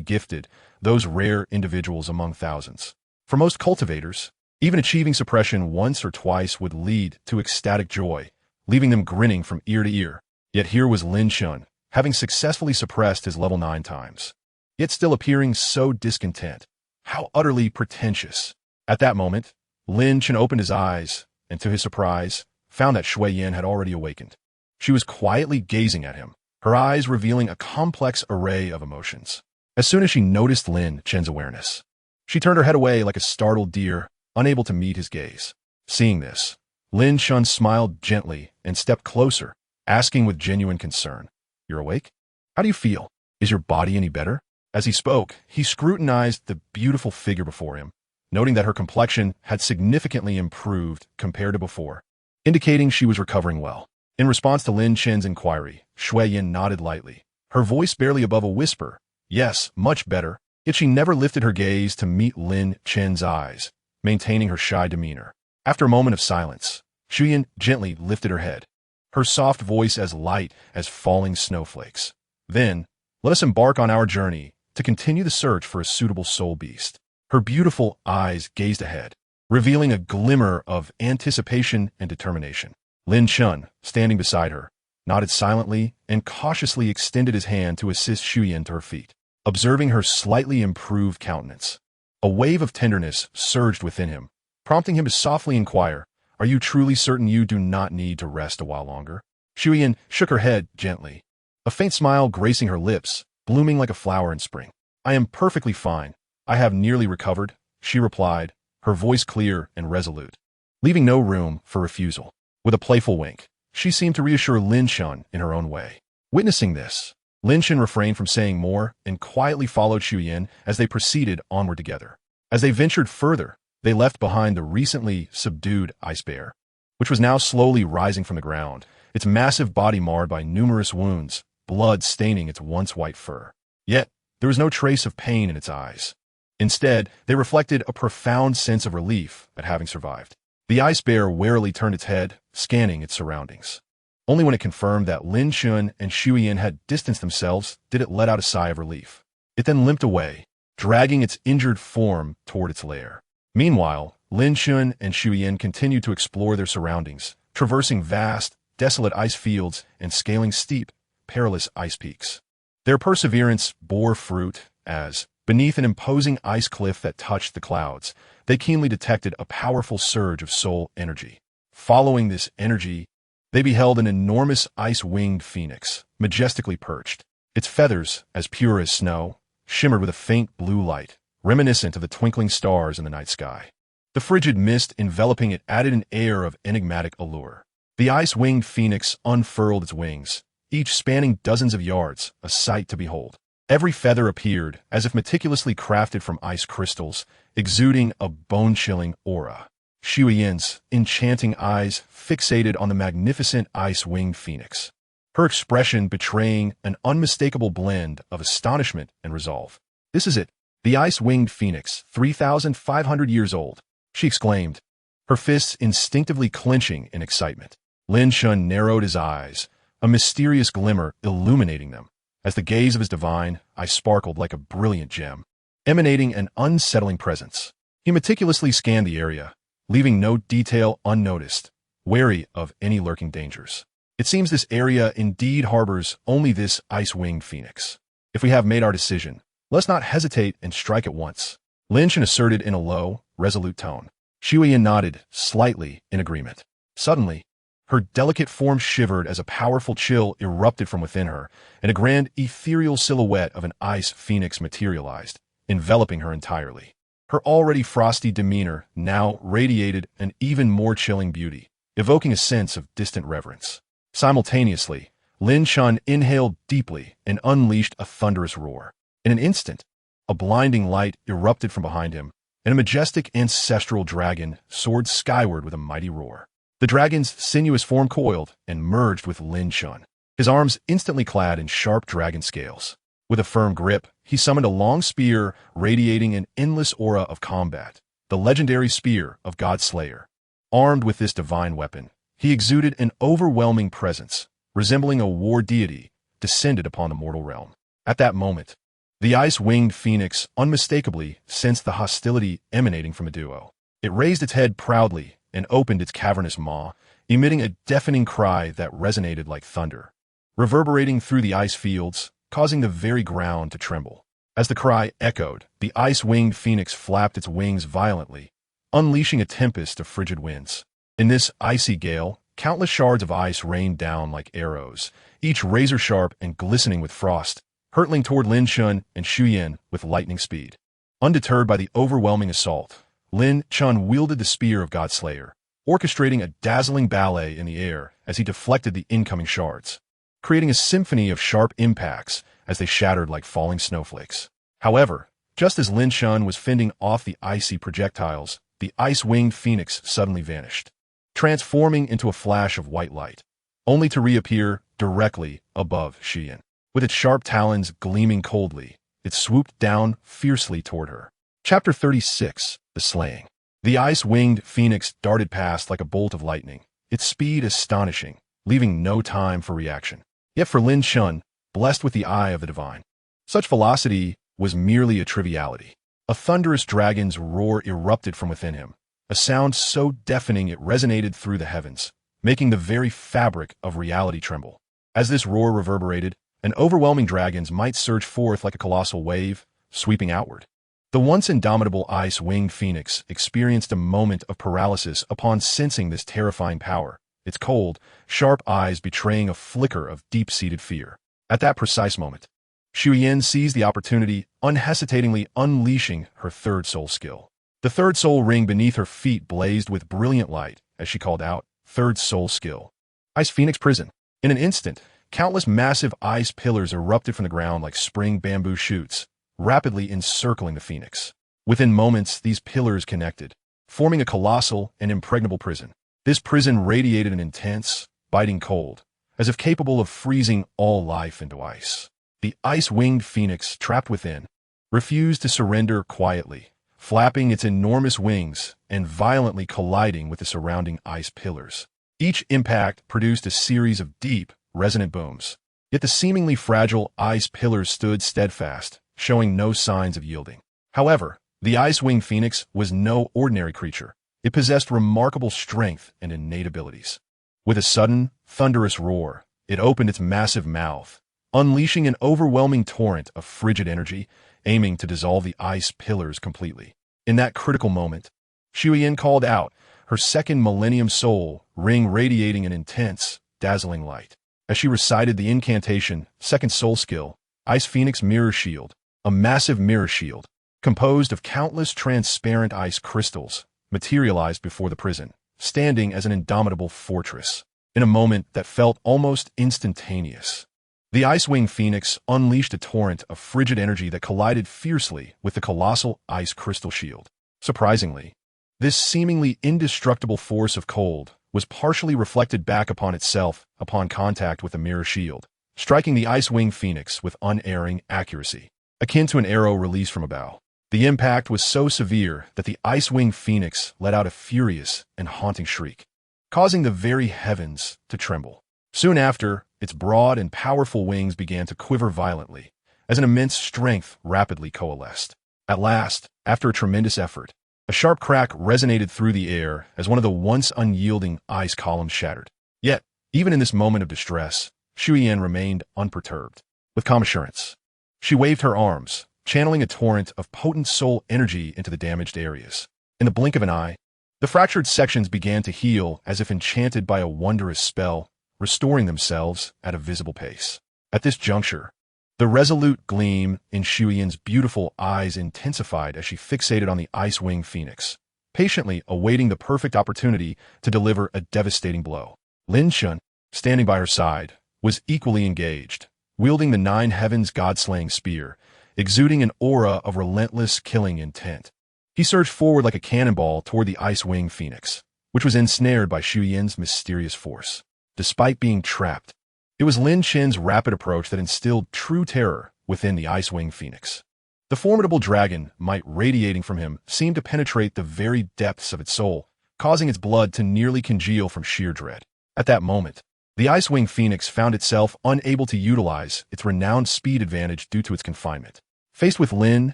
gifted, those rare individuals among thousands. For most cultivators, even achieving suppression once or twice would lead to ecstatic joy, leaving them grinning from ear to ear. Yet here was Lin Chen, having successfully suppressed his level 9 times, yet still appearing so discontent. How utterly pretentious. At that moment, Lin Chen opened his eyes, and to his surprise, found that Shui Yan had already awakened. She was quietly gazing at him, her eyes revealing a complex array of emotions. As soon as she noticed Lin Chen's awareness, she turned her head away like a startled deer, unable to meet his gaze. Seeing this, Lin Chen smiled gently and stepped closer, asking with genuine concern, "You're awake? How do you feel? Is your body any better?" As he spoke, he scrutinized the beautiful figure before him, noting that her complexion had significantly improved compared to before, indicating she was recovering well. In response to Lin Chen's inquiry, Shui Yan nodded lightly, her voice barely above a whisper. Yes, much better. Yet she never lifted her gaze to meet Lin Chen's eyes, maintaining her shy demeanor. After a moment of silence, Shui Yan gently lifted her head, her soft voice as light as falling snowflakes. Then, let us embark on our journey to continue the search for a suitable soul beast. Her beautiful eyes gazed ahead, revealing a glimmer of anticipation and determination. Lin Chen, standing beside her, nodded silently and cautiously extended his hand to assist Shui Yan to her feet. Observing her slightly improved countenance, a wave of tenderness surged within him, prompting him to softly inquire, "Are you truly certain you do not need to rest a while longer?" Shui Yan shook her head gently, a faint smile gracing her lips, blooming like a flower in spring. "I am perfectly fine. I have nearly recovered," she replied, her voice clear and resolute, leaving no room for refusal. With a playful wink, she seemed to reassure Lin Chen in her own way. Witnessing this, Lin Chen refrained from saying more and quietly followed Shui Yan as they proceeded onward together. As they ventured further, they left behind the recently subdued ice bear, which was now slowly rising from the ground, its massive body marred by numerous wounds, blood staining its once white fur. Yet, there was no trace of pain in its eyes. Instead, they reflected a profound sense of relief at having survived. The ice bear warily turned its head, scanning its surroundings. Only when it confirmed that Lin Chen and Shui Yan had distanced themselves did it let out a sigh of relief. It then limped away, dragging its injured form toward its lair. Meanwhile, Lin Chen and Shui Yan continued to explore their surroundings, traversing vast, desolate ice fields and scaling steep, perilous ice peaks. Their perseverance bore fruit as, beneath an imposing ice cliff that touched the clouds, they keenly detected a powerful surge of soul energy. Following this energy, they beheld an enormous ice-winged phoenix, majestically perched. Its feathers, as pure as snow, shimmered with a faint blue light, reminiscent of the twinkling stars in the night sky. The frigid mist enveloping it added an air of enigmatic allure. The ice-winged phoenix unfurled its wings, each spanning dozens of yards, a sight to behold. Every feather appeared as if meticulously crafted from ice crystals, exuding a bone-chilling aura. Shuiyen's enchanting eyes fixated on the magnificent ice-winged phoenix, her expression betraying an unmistakable blend of astonishment and resolve. "This is it, the ice-winged phoenix, 3,500 years old," she exclaimed, her fists instinctively clenching in excitement. Lin Chen narrowed his eyes, a mysterious glimmer illuminating them, as the gaze of his divine eye sparkled like a brilliant gem, emanating an unsettling presence. He meticulously scanned the area, leaving no detail unnoticed, wary of any lurking dangers. "It seems this area indeed harbors only this ice-winged phoenix. If we have made our decision, let's not hesitate and strike at once," Lin Chen asserted in a low, resolute tone. Shuiyen nodded, slightly in agreement. Suddenly, her delicate form shivered as a powerful chill erupted from within her, and a grand ethereal silhouette of an ice phoenix materialized, enveloping her entirely. Her already frosty demeanor now radiated an even more chilling beauty, evoking a sense of distant reverence. Simultaneously, Lin Chen inhaled deeply and unleashed a thunderous roar. In an instant, a blinding light erupted from behind him, and a majestic ancestral dragon soared skyward with a mighty roar. The dragon's sinuous form coiled and merged with Lin Chen, his arms instantly clad in sharp dragon scales. With a firm grip, he summoned a long spear radiating an endless aura of combat, the legendary spear of God Slayer. Armed with this divine weapon, he exuded an overwhelming presence, resembling a war deity descended upon the mortal realm. At that moment, the ice-winged phoenix unmistakably sensed the hostility emanating from the duo. It raised its head proudly and opened its cavernous maw, emitting a deafening cry that resonated like thunder, reverberating through the ice fields, causing the very ground to tremble. As the cry echoed, the ice-winged phoenix flapped its wings violently, unleashing a tempest of frigid winds. In this icy gale, countless shards of ice rained down like arrows, each razor-sharp and glistening with frost, hurtling toward Lin Chen and Shuiyen with lightning speed. Undeterred by the overwhelming assault, Lin Chen wielded the spear of God Slayer, orchestrating a dazzling ballet in the air as he deflected the incoming shards, creating a symphony of sharp impacts as they shattered like falling snowflakes. However, just as Lin Chen was fending off the icy projectiles, the ice-winged phoenix suddenly vanished, transforming into a flash of white light, only to reappear directly above Shuiyen. With its sharp talons gleaming coldly, it swooped down fiercely toward her. Chapter 36. The Slaying. The ice-winged phoenix darted past like a bolt of lightning, its speed astonishing, leaving no time for reaction. Yet for Lin Chen, blessed with the eye of the divine, such velocity was merely a triviality. A thunderous dragon's roar erupted from within him, a sound so deafening it resonated through the heavens, making the very fabric of reality tremble. As this roar reverberated, an overwhelming dragon's might surged forth like a colossal wave, sweeping outward. The once indomitable ice-winged phoenix experienced a moment of paralysis upon sensing this terrifying power, its cold, sharp eyes betraying a flicker of deep-seated fear. At that precise moment, Shuiyen seized the opportunity, unhesitatingly unleashing her third soul skill. The third soul ring beneath her feet blazed with brilliant light as she called out, "Third soul skill. Ice Phoenix Prison." In an instant, countless massive ice pillars erupted from the ground like spring bamboo shoots, rapidly encircling the phoenix. Within moments, these pillars connected, forming a colossal and impregnable prison. This prison radiated an intense, biting cold, as if capable of freezing all life into ice. The ice-winged phoenix, trapped within, refused to surrender quietly, flapping its enormous wings and violently colliding with the surrounding ice pillars. Each impact produced a series of deep, resonant booms. Yet the seemingly fragile ice pillars stood steadfast, showing no signs of yielding. However, the ice-winged phoenix was no ordinary creature. It possessed remarkable strength and innate abilities. With a sudden, thunderous roar, it opened its massive mouth, unleashing an overwhelming torrent of frigid energy, aiming to dissolve the ice pillars completely. In that critical moment, Shuiyen called out, her second millennium soul ring radiating an intense, dazzling light. As she recited the incantation, second soul skill, Ice Phoenix Mirror Shield, a massive mirror shield, composed of countless transparent ice crystals, materialized before the prison, standing as an indomitable fortress. In a moment that felt almost instantaneous, the Ice-Wing Phoenix unleashed a torrent of frigid energy that collided fiercely with the colossal ice crystal shield. Surprisingly, this seemingly indestructible force of cold was partially reflected back upon itself upon contact with the mirror shield, striking the Ice-Wing Phoenix with unerring accuracy, akin to an arrow released from a bow. The impact was so severe that the Ice-Wing Phoenix let out a furious and haunting shriek, causing the very heavens to tremble. Soon after, its broad and powerful wings began to quiver violently, as an immense strength rapidly coalesced. At last, after a tremendous effort, a sharp crack resonated through the air as one of the once unyielding ice columns shattered. Yet, even in this moment of distress, Shuyan remained unperturbed. With calm assurance, she waved her arms, channeling a torrent of potent soul energy into the damaged areas. In the blink of an eye, the fractured sections began to heal as if enchanted by a wondrous spell, restoring themselves at a visible pace. At this juncture, the resolute gleam in Shuyan's beautiful eyes intensified as she fixated on the Ice-Wing Phoenix, patiently awaiting the perfect opportunity to deliver a devastating blow. Lin Chen, standing by her side, was equally engaged, wielding the Nine Heavens God-slaying spear, exuding an aura of relentless killing intent. He surged forward like a cannonball toward the Ice-Wing Phoenix, which was ensnared by Shuyan's mysterious force. Despite being trapped, it was Lin Chen's rapid approach that instilled true terror within the Ice-Wing Phoenix. The formidable dragon might radiating from him seemed to penetrate the very depths of its soul, causing its blood to nearly congeal from sheer dread. At that moment, the Ice-Wing Phoenix found itself unable to utilize its renowned speed advantage due to its confinement. Faced with Lin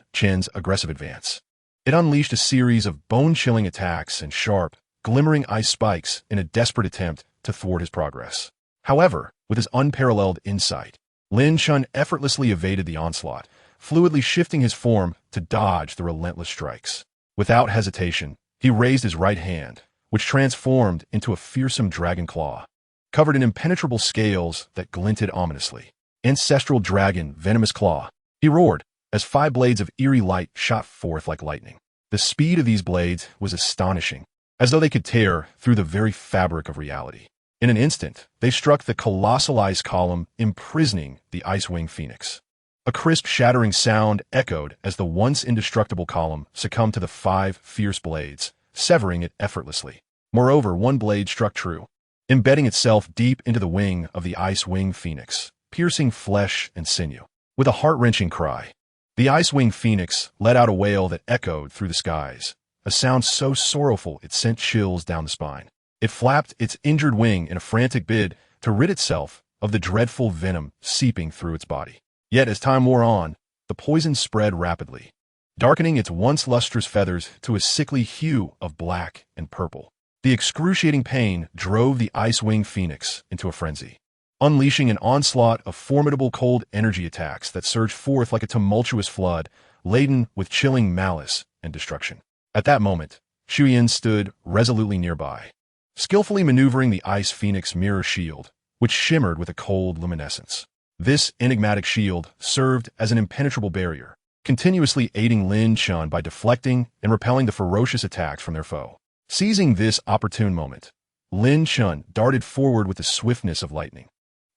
Chen's aggressive advance, it unleashed a series of bone-chilling attacks and sharp, glimmering ice spikes in a desperate attempt to thwart his progress. However, with his unparalleled insight, Lin Chen effortlessly evaded the onslaught, fluidly shifting his form to dodge the relentless strikes. Without hesitation, he raised his right hand, which transformed into a fearsome dragon claw, covered in impenetrable scales that glinted ominously. Ancestral dragon, venomous claw, he roared, as 5 blades of eerie light shot forth like lightning. The speed of these blades was astonishing, as though they could tear through the very fabric of reality. In an instant, they struck the colossal ice column, imprisoning the Ice-Wing Phoenix. A crisp, shattering sound echoed as the once indestructible column succumbed to the 5 fierce blades, severing it effortlessly. Moreover, one blade struck true, embedding itself deep into the wing of the Ice-Wing Phoenix, piercing flesh and sinew. With a heart-wrenching cry, the Ice-Wing Phoenix let out a wail that echoed through the skies, a sound so sorrowful it sent chills down the spine. It flapped its injured wing in a frantic bid to rid itself of the dreadful venom seeping through its body. Yet as time wore on, the poison spread rapidly, darkening its once lustrous feathers to a sickly hue of black and purple. The excruciating pain drove the Ice-Wing Phoenix into a frenzy, unleashing an onslaught of formidable cold energy attacks that surged forth like a tumultuous flood, laden with chilling malice and destruction. At that moment, Shuyan stood resolutely nearby, skillfully maneuvering the Ice Phoenix mirror shield, which shimmered with a cold luminescence. This enigmatic shield served as an impenetrable barrier, continuously aiding Lin Chen by deflecting and repelling the ferocious attacks from their foe. Seizing this opportune moment, Lin Chen darted forward with the swiftness of lightning,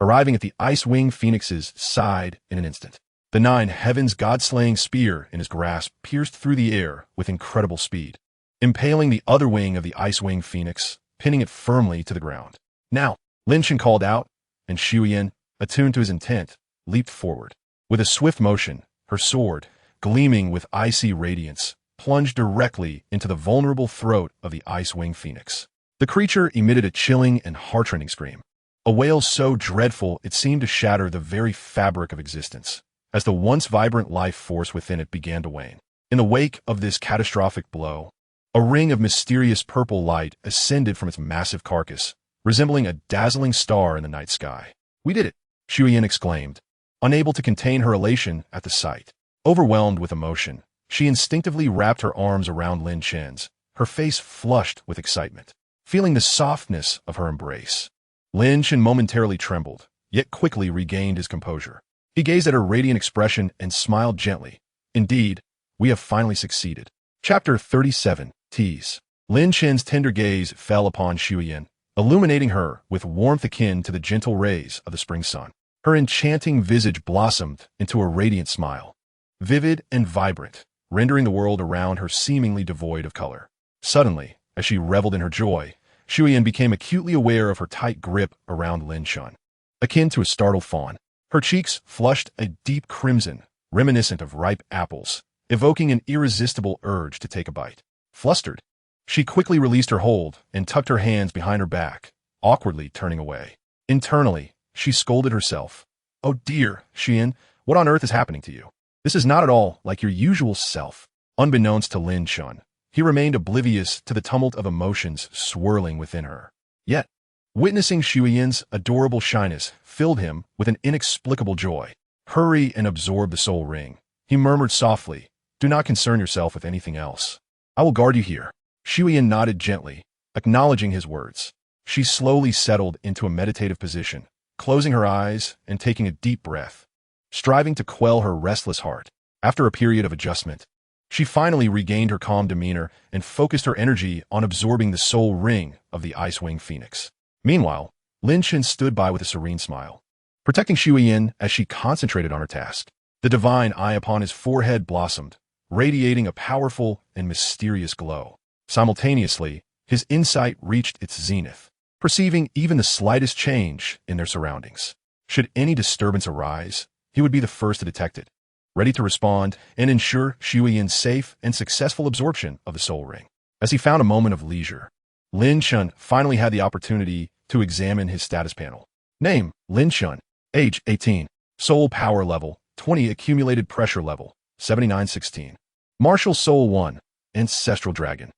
arriving at the Ice-Wing Phoenix's side in an instant. The Nine Heavens God-slaying spear in his grasp pierced through the air with incredible speed, impaling the other wing of the Ice-Wing Phoenix, pinning it firmly to the ground. Now, Lin Chen called out, and Shuyan, attuned to his intent, leaped forward. With a swift motion, her sword, gleaming with icy radiance, plunged directly into the vulnerable throat of the Ice-Wing Phoenix. The creature emitted a chilling and heart-rending scream, a wail so dreadful it seemed to shatter the very fabric of existence, as the once vibrant life force within it began to wane. In the wake of this catastrophic blow, a ring of mysterious purple light ascended from its massive carcass, resembling a dazzling star in the night sky. "We did it," Shuyan exclaimed, unable to contain her elation at the sight. Overwhelmed with emotion, she instinctively wrapped her arms around Lin Chen's, her face flushed with excitement. Feeling the softness of her embrace, Lin Chen momentarily trembled, yet quickly regained his composure. He gazed at her radiant expression and smiled gently. Indeed, we have finally succeeded. Chapter 37, Tease. Lin Chen's tender gaze fell upon Xueyin, illuminating her with warmth akin to the gentle rays of the spring sun. Her enchanting visage blossomed into a radiant smile, vivid and vibrant, rendering the world around her seemingly devoid of color. Suddenly, as she reveled in her joy, Xueyin became acutely aware of her tight grip around Lin Chen. Akin to a startled fawn, her cheeks flushed a deep crimson, reminiscent of ripe apples, evoking an irresistible urge to take a bite. Flustered, she quickly released her hold and tucked her hands behind her back, awkwardly turning away. Internally, she scolded herself. Oh dear, Xueyin, what on earth is happening to you? This is not at all like your usual self. Unbeknownst to Lin Chen, he remained oblivious to the tumult of emotions swirling within her. Yet, witnessing Xueyin's adorable shyness filled him with an inexplicable joy. Hurry and absorb the soul ring, he murmured softly. Do not concern yourself with anything else. I will guard you here. Xueyin nodded gently, acknowledging his words. She slowly settled into a meditative position, closing her eyes and taking a deep breath, striving to quell her restless heart. After a period of adjustment, she finally regained her calm demeanor and focused her energy on absorbing the soul ring of the Ice-Wing Phoenix. Meanwhile, Lin Chen stood by with a serene smile, protecting Xueyin as she concentrated on her task. The divine eye upon his forehead blossomed, radiating a powerful and mysterious glow. Simultaneously, his insight reached its zenith, perceiving even the slightest change in their surroundings. Should any disturbance arise, he would be the first to detect it, ready to respond and ensure Xueyin's safe and successful absorption of the soul ring. As he found a moment of leisure, Lin Chen finally had the opportunity to examine his status panel. Name, Lin Chen. Age, 18. Soul power level, 20. Accumulated pressure level, 7916. Martial Soul 1. Ancestral Dragon.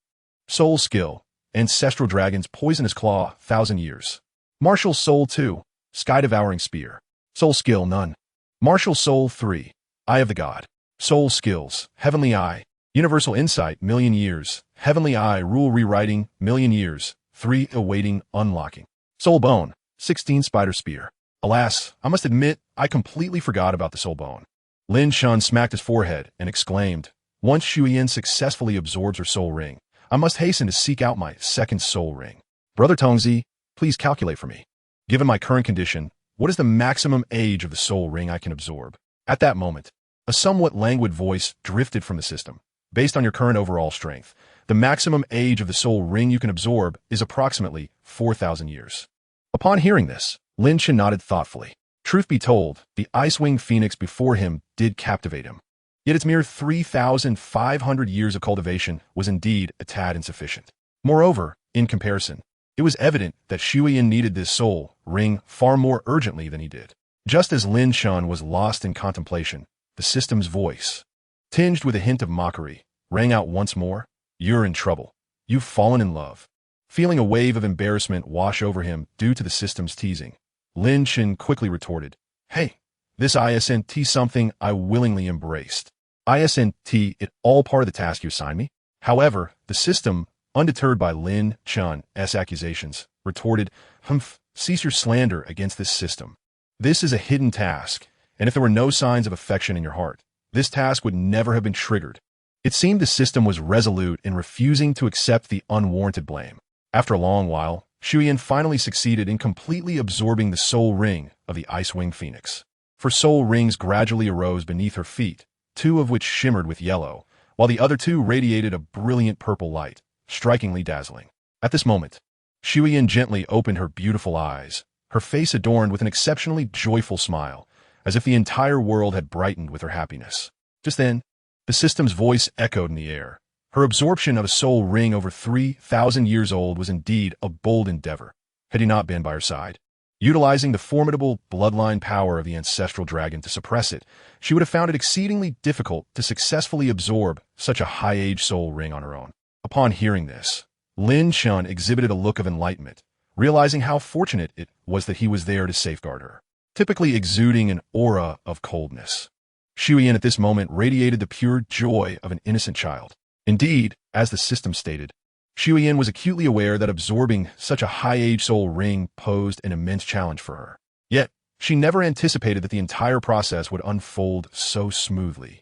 Soul skill, Ancestral Dragon's Poisonous Claw, 1000 years. Martial Soul 2. Sky Devouring Spear. Soul skill, none. Martial Soul 3. Eye of the God. Soul skills, Heavenly Eye. Universal Insight, million years. Heavenly Eye, Rule Rewriting, million years. 3. Awaiting Unlocking. Soul Bone, 16. Spider Spear. Alas, I must admit, I completely forgot about the Soul Bone. Lin Chen smacked his forehead and exclaimed, once Xueyin successfully absorbs her soul ring, I must hasten to seek out my second soul ring. Brother Tongzi, please calculate for me. Given my current condition, what is the maximum age of the soul ring I can absorb? At that moment, a somewhat languid voice drifted from the system. Based on your current overall strength, the maximum age of the soul ring you can absorb is approximately 4,000 years. Upon hearing this, Lin Chen nodded thoughtfully. Truth be told, the Ice-Wing Phoenix before him did captivate him. Yet its mere 3,500 years of cultivation was indeed a tad insufficient. Moreover, in comparison, it was evident that Xueyin needed this soul ring far more urgently than he did. Just as Lin Chen was lost in contemplation, the system's voice, tinged with a hint of mockery, rang out once more. You're in trouble. You've fallen in love. Feeling a wave of embarrassment wash over him due to the system's teasing, Lin Chen quickly retorted, Hey, this ISNT something I willingly embraced. ISNT, it all part of the task you assigned me? However, the system, undeterred by Lin Chen's accusations, retorted, Humph, cease your slander against this system. This is a hidden task, and if there were no signs of affection in your heart, this task would never have been triggered. It seemed the system was resolute in refusing to accept the unwarranted blame. After a long while, Xueyin finally succeeded in completely absorbing the soul ring of the Ice-Wing Phoenix. For soul rings gradually arose beneath her feet, 2 of which shimmered with yellow, while the other 2 radiated a brilliant purple light, strikingly dazzling. At this moment, Xueyin gently opened her beautiful eyes, her face adorned with an exceptionally joyful smile, as if the entire world had brightened with her happiness. Just then, the system's voice echoed in the air. Her absorption of a soul ring over 3,000 years old was indeed a bold endeavor, had he not been by her side. Utilizing the formidable bloodline power of the ancestral dragon to suppress it, she would have found it exceedingly difficult to successfully absorb such a high-age soul ring on her own. Upon hearing this, Lin Chen exhibited a look of enlightenment, realizing how fortunate it was that he was there to safeguard her, typically exuding an aura of coldness. Xueyin at this moment radiated the pure joy of an innocent child. Indeed, as the system stated, Xu Yin was acutely aware that absorbing such a high-age soul ring posed an immense challenge for her. Yet, she never anticipated that the entire process would unfold so smoothly.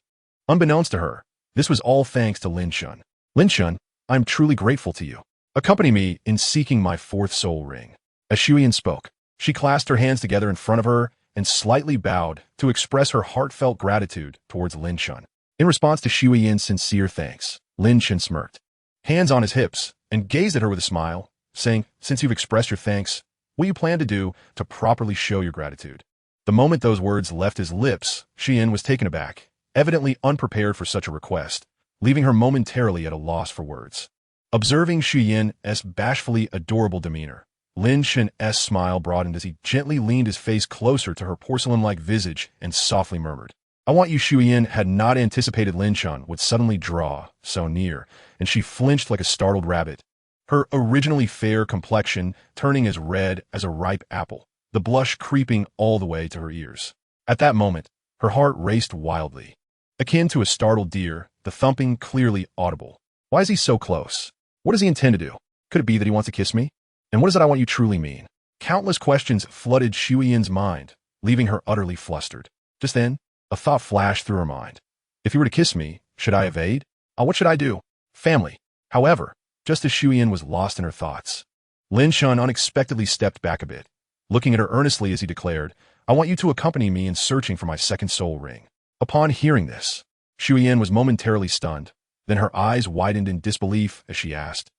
Unbeknownst to her, this was all thanks to Lin Chen. Lin Chen, I am truly grateful to you. Accompany me in seeking my fourth soul ring. As Xu Yin spoke, she clasped her hands together in front of her and slightly bowed to express her heartfelt gratitude towards Lin Chen. In response to Xu Yin's sincere thanks, Lin Chen smirked, hands on his hips, and gazed at her with a smile, saying, since you've expressed your thanks, what you plan to do to properly show your gratitude? The moment those words left his lips, Xu Yin was taken aback, evidently unprepared for such a request, leaving her momentarily at a loss for words. Observing Xu Yin's bashfully adorable demeanor, Lin Chen's smile broadened as he gently leaned his face closer to her porcelain-like visage and softly murmured, I want you. Xu Yin had not anticipated Lin Chen would suddenly draw so near, and she flinched like a startled rabbit, her originally fair complexion turning as red as a ripe apple, the blush creeping all the way to her ears. At that moment, her heart raced wildly. Akin to a startled deer, the thumping clearly audible. Why is he so close? What does he intend to do? Could it be that he wants to kiss me? And what does that I want you truly mean? Countless questions flooded Xu Yin's mind, leaving her utterly flustered. Just then, a thought flashed through her mind. If he were to kiss me, should I evade? What should I do? Family. However, just as Xu Yin was lost in her thoughts, Lin Chen unexpectedly stepped back a bit, looking at her earnestly as he declared, I want you to accompany me in searching for my second soul ring. Upon hearing this, Xu Yin was momentarily stunned. Then her eyes widened in disbelief as she asked,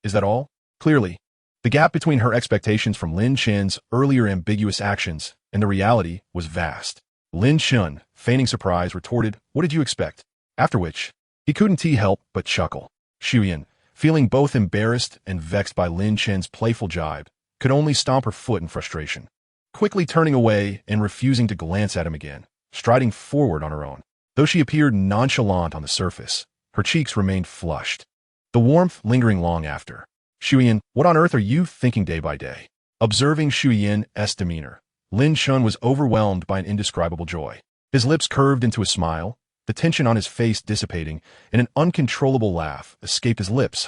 is that all? Clearly, the gap between her expectations from Lin Chen's earlier ambiguous actions and the reality was vast. Lin Chen, feigning surprise, retorted, what did you expect? After which, he couldn't help but chuckle. Xu Yin, feeling both embarrassed and vexed by Lin Chen's playful jibe, could only stomp her foot in frustration, quickly turning away and refusing to glance at him again, striding forward on her own. Though she appeared nonchalant on the surface, her cheeks remained flushed, the warmth lingering long after. Xu Yin, what on earth are you thinking day by day? Observing Xu Yin's demeanor, Lin Chen was overwhelmed by an indescribable joy. His lips curved into a smile, the tension on his face dissipating, and an uncontrollable laugh escaped his lips.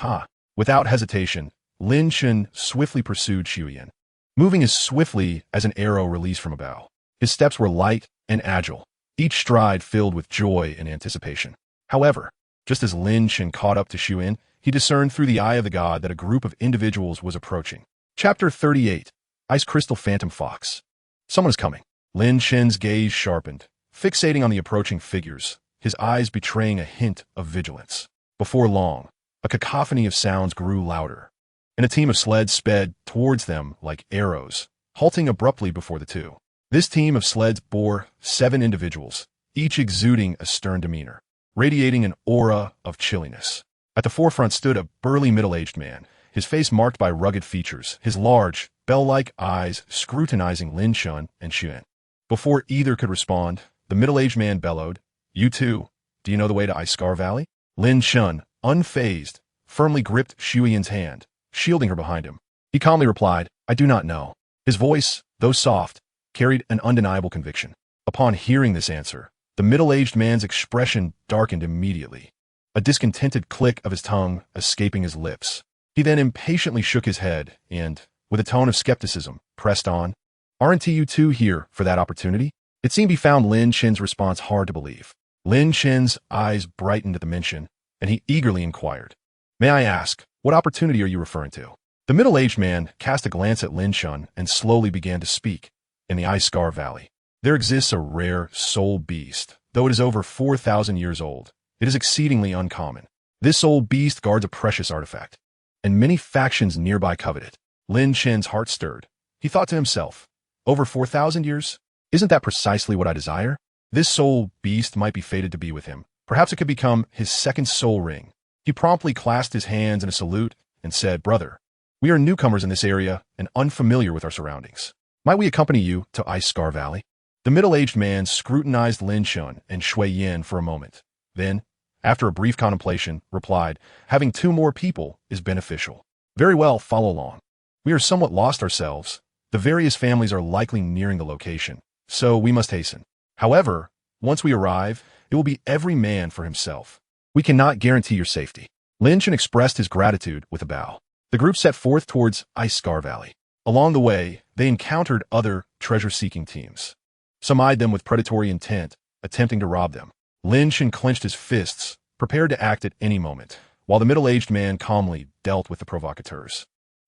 Without hesitation, Lin Chen swiftly pursued Xu Yin, moving as swiftly as an arrow released from a bow. His steps were light and agile, each stride filled with joy and anticipation. However, just as Lin Chen caught up to Xu Yin, he discerned through the eye of the god that a group of individuals was approaching. Chapter 38. Ice Crystal Phantom Fox. Someone is coming. Lin Chen's gaze sharpened, fixating on the approaching figures, his eyes betraying a hint of vigilance. Before long, a cacophony of sounds grew louder, and a team of sleds sped towards them like arrows, halting abruptly before the two. This team of sleds bore 7 individuals, each exuding a stern demeanor, radiating an aura of chilliness. At the forefront stood a burly middle-aged man, his face marked by rugged features, his large, bell-like eyes scrutinizing Lin Chen and Xu Yin. Before either could respond, the middle-aged man bellowed, You too, do you know the way to Isekai Valley? Lin Chen, unfazed, firmly gripped Xu Yin's hand, shielding her behind him. He calmly replied, I do not know. His voice, though soft, carried an undeniable conviction. Upon hearing this answer, the middle-aged man's expression darkened immediately, a discontented click of his tongue escaping his lips. He then impatiently shook his head and, with a tone of skepticism, pressed on, Aren't you two here for that opportunity? It seemed he found Lin Chen's response hard to believe. Lin Chen's eyes brightened at the mention, and he eagerly inquired, May I ask, what opportunity are you referring to? The middle-aged man cast a glance at Lin Chen and slowly began to speak. In the Isekai Valley, there exists a rare soul beast. Though it is over 4,000 years old, it is exceedingly uncommon. This soul beast guards a precious artifact, and many factions nearby covet it. Lin Chen's heart stirred. He thought to himself, over 4,000 years? Isn't that precisely what I desire? This soul beast might be fated to be with him. Perhaps it could become his second soul ring. He promptly clasped his hands in a salute and said, Brother, we are newcomers in this area and unfamiliar with our surroundings. Might we accompany you to Isekai Valley? The middle-aged man scrutinized Lin Chen and Xu Yin for a moment. Then, after a brief contemplation, replied, Having 2 more people is beneficial. Very well, follow along. We are somewhat lost ourselves. The various families are likely nearing the location, so we must hasten. However, once we arrive, it will be every man for himself. We cannot guarantee your safety. Lin Chen expressed his gratitude with a bow. The group set forth towards Ice Scar Valley. Along the way, they encountered other treasure-seeking teams. Some eyed them with predatory intent, attempting to rob them. Lin Chen clenched his fists, prepared to act at any moment, while the middle-aged man calmly dealt with the provocateurs.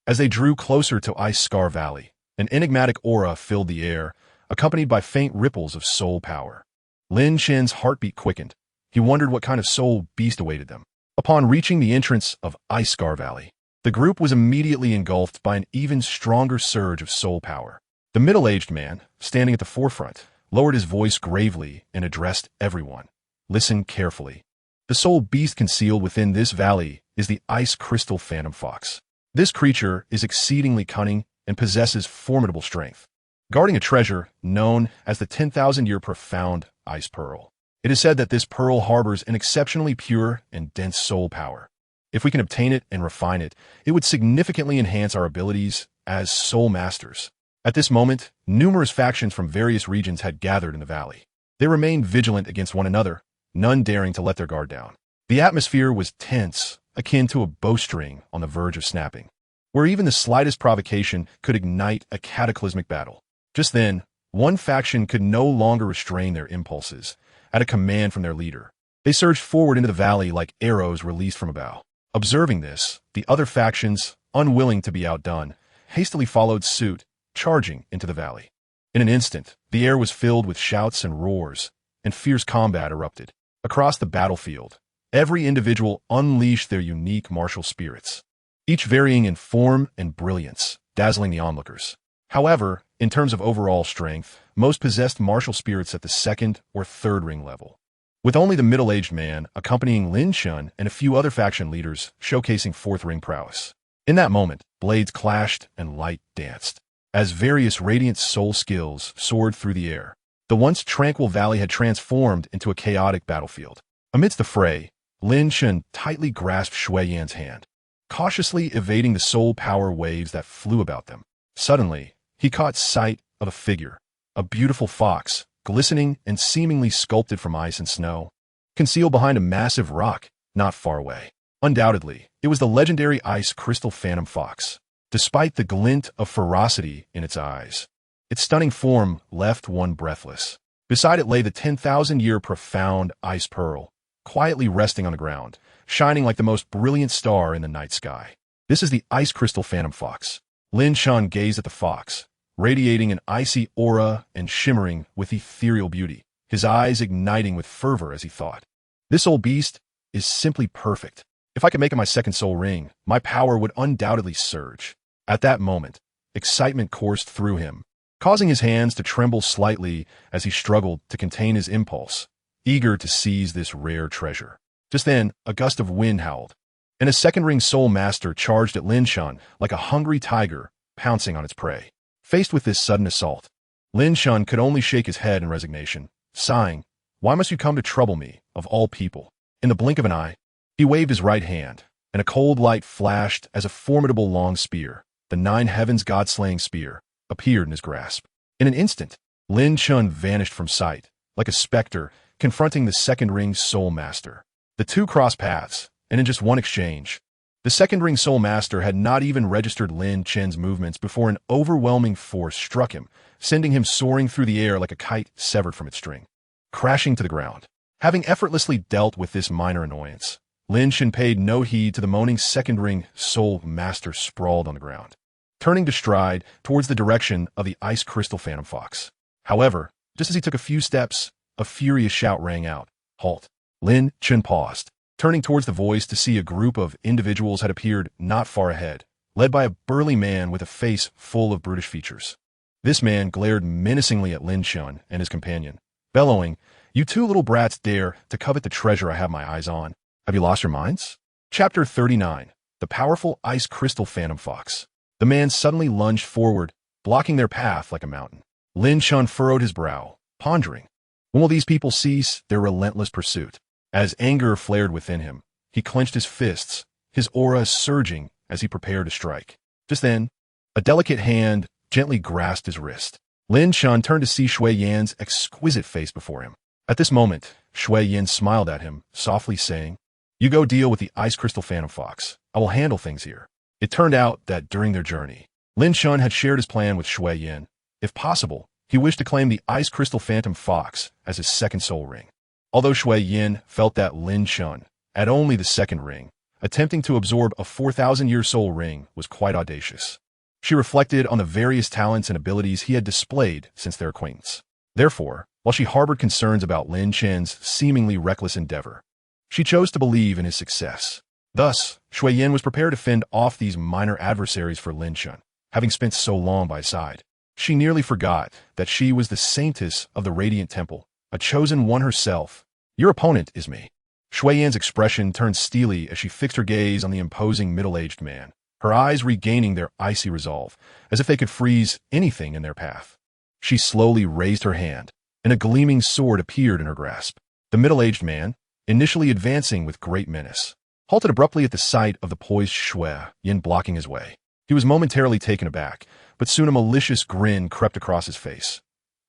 As they drew closer to Ice Scar Valley, an enigmatic aura filled the air, accompanied by faint ripples of soul power. Lin Chen's heartbeat quickened. He wondered what kind of soul beast awaited them. Upon reaching the entrance of Ice Scar Valley, the group was immediately engulfed by an even stronger surge of soul power. The middle-aged man, standing at the forefront, lowered his voice gravely and addressed everyone. Listen carefully. The soul beast concealed within this valley is the ice crystal phantom fox. This creature is exceedingly cunning and possesses formidable strength, guarding a treasure known as the 10,000-year profound ice pearl. It is said that this pearl harbors an exceptionally pure and dense soul power. If we can obtain it and refine it, it would significantly enhance our abilities as soul masters. At this moment, numerous factions from various regions had gathered in the valley. They remained vigilant against one another, none daring to let their guard down. The atmosphere was tense, akin to a bowstring on the verge of snapping, where even the slightest provocation could ignite a cataclysmic battle. Just then, one faction could no longer restrain their impulses. At a command from their leader, they surged forward into the valley like arrows released from a bow. Observing this, the other factions, unwilling to be outdone, hastily followed suit, charging into the valley. In an instant, the air was filled with shouts and roars, and fierce combat erupted. Across the battlefield, every individual unleashed their unique martial spirits, each varying in form and brilliance, dazzling the onlookers. However, in terms of overall strength, most possessed martial spirits at the second or third ring level, with only the middle-aged man accompanying Lin Chen and a few other faction leaders showcasing fourth ring prowess. In that moment, blades clashed and light danced, as various radiant soul skills soared through the air. The once tranquil valley had transformed into a chaotic battlefield. Amidst the fray, Lin Chen tightly grasped Shui Yan's hand, cautiously evading the soul power waves that flew about them. Suddenly, he caught sight of a figure, a beautiful fox, glistening and seemingly sculpted from ice and snow, concealed behind a massive rock not far away. Undoubtedly, it was the legendary ice crystal phantom fox. Despite the glint of ferocity in its eyes, its stunning form left one breathless. Beside it lay the 10,000-year profound ice pearl, quietly resting on the ground, shining like the most brilliant star in the night sky. This is the ice crystal phantom fox. Lin Chen gazed at the fox, radiating an icy aura and shimmering with ethereal beauty, his eyes igniting with fervor as he thought. This old beast is simply perfect. If I could make it my second soul ring, my power would undoubtedly surge. At that moment, excitement coursed through him, causing his hands to tremble slightly as he struggled to contain his impulse, eager to seize this rare treasure. Just then, a gust of wind howled, and a second-ring soul master charged at Lin Chen like a hungry tiger pouncing on its prey. Faced with this sudden assault, Lin Chen could only shake his head in resignation, sighing, "Why must you come to trouble me, of all people?" In the blink of an eye, he waved his right hand, and a cold light flashed as a formidable long spear, the Nine Heavens God-slaying spear, appeared in his grasp. In an instant, Lin Chen vanished from sight, like a specter confronting the second-ring soul master. The two crossed paths, and in just one exchange, the second-ring soul master had not even registered Lin Chen's movements before an overwhelming force struck him, sending him soaring through the air like a kite severed from its string. Crashing to the ground. Having effortlessly dealt with this minor annoyance, Lin Chen paid no heed to the moaning second-ring soul master sprawled on the ground, turning to stride towards the direction of the ice crystal phantom fox. However, just as he took a few steps, a furious shout rang out. "Halt!" Lin Chen paused, turning towards the voice to see a group of individuals had appeared not far ahead, led by a burly man with a face full of brutish features. This man glared menacingly at Lin Chen and his companion, bellowing, "You two little brats dare to covet the treasure I have my eyes on. Have you lost your minds?" Chapter 39. The Powerful Ice Crystal Phantom Fox. The man suddenly lunged forward, blocking their path like a mountain. Lin Chen furrowed his brow, pondering, when will these people cease their relentless pursuit? As anger flared within him, he clenched his fists, his aura surging as he prepared to strike. Just then, a delicate hand gently grasped his wrist. Lin Chen turned to see Shui Yan's exquisite face before him. At this moment, Shui Yan smiled at him, softly saying, You go deal with the ice crystal phantom fox. I will handle things here. It turned out that during their journey, Lin Chen had shared his plan with Shui Yin. If possible, he wished to claim the ice crystal phantom fox as his second soul ring. Although Shui Yin felt that Lin Chen had only the second ring, attempting to absorb a 4,000-year soul ring was quite audacious. She reflected on the various talents and abilities he had displayed since their acquaintance. Therefore, while she harbored concerns about Lin Chen's seemingly reckless endeavor, she chose to believe in his success. Thus, Shui Yin was prepared to fend off these minor adversaries for Lin Chen, having spent so long by his side. She nearly forgot that she was the saintess of the Radiant Temple, a chosen one herself. Your opponent is me. Shui Yin's expression turned steely as she fixed her gaze on the imposing middle-aged man, her eyes regaining their icy resolve, as if they could freeze anything in their path. She slowly raised her hand, and a gleaming sword appeared in her grasp. The middle-aged man, initially advancing with great menace, halted abruptly at the sight of the poised Shui Yin blocking his way. He was momentarily taken aback, but soon a malicious grin crept across his face.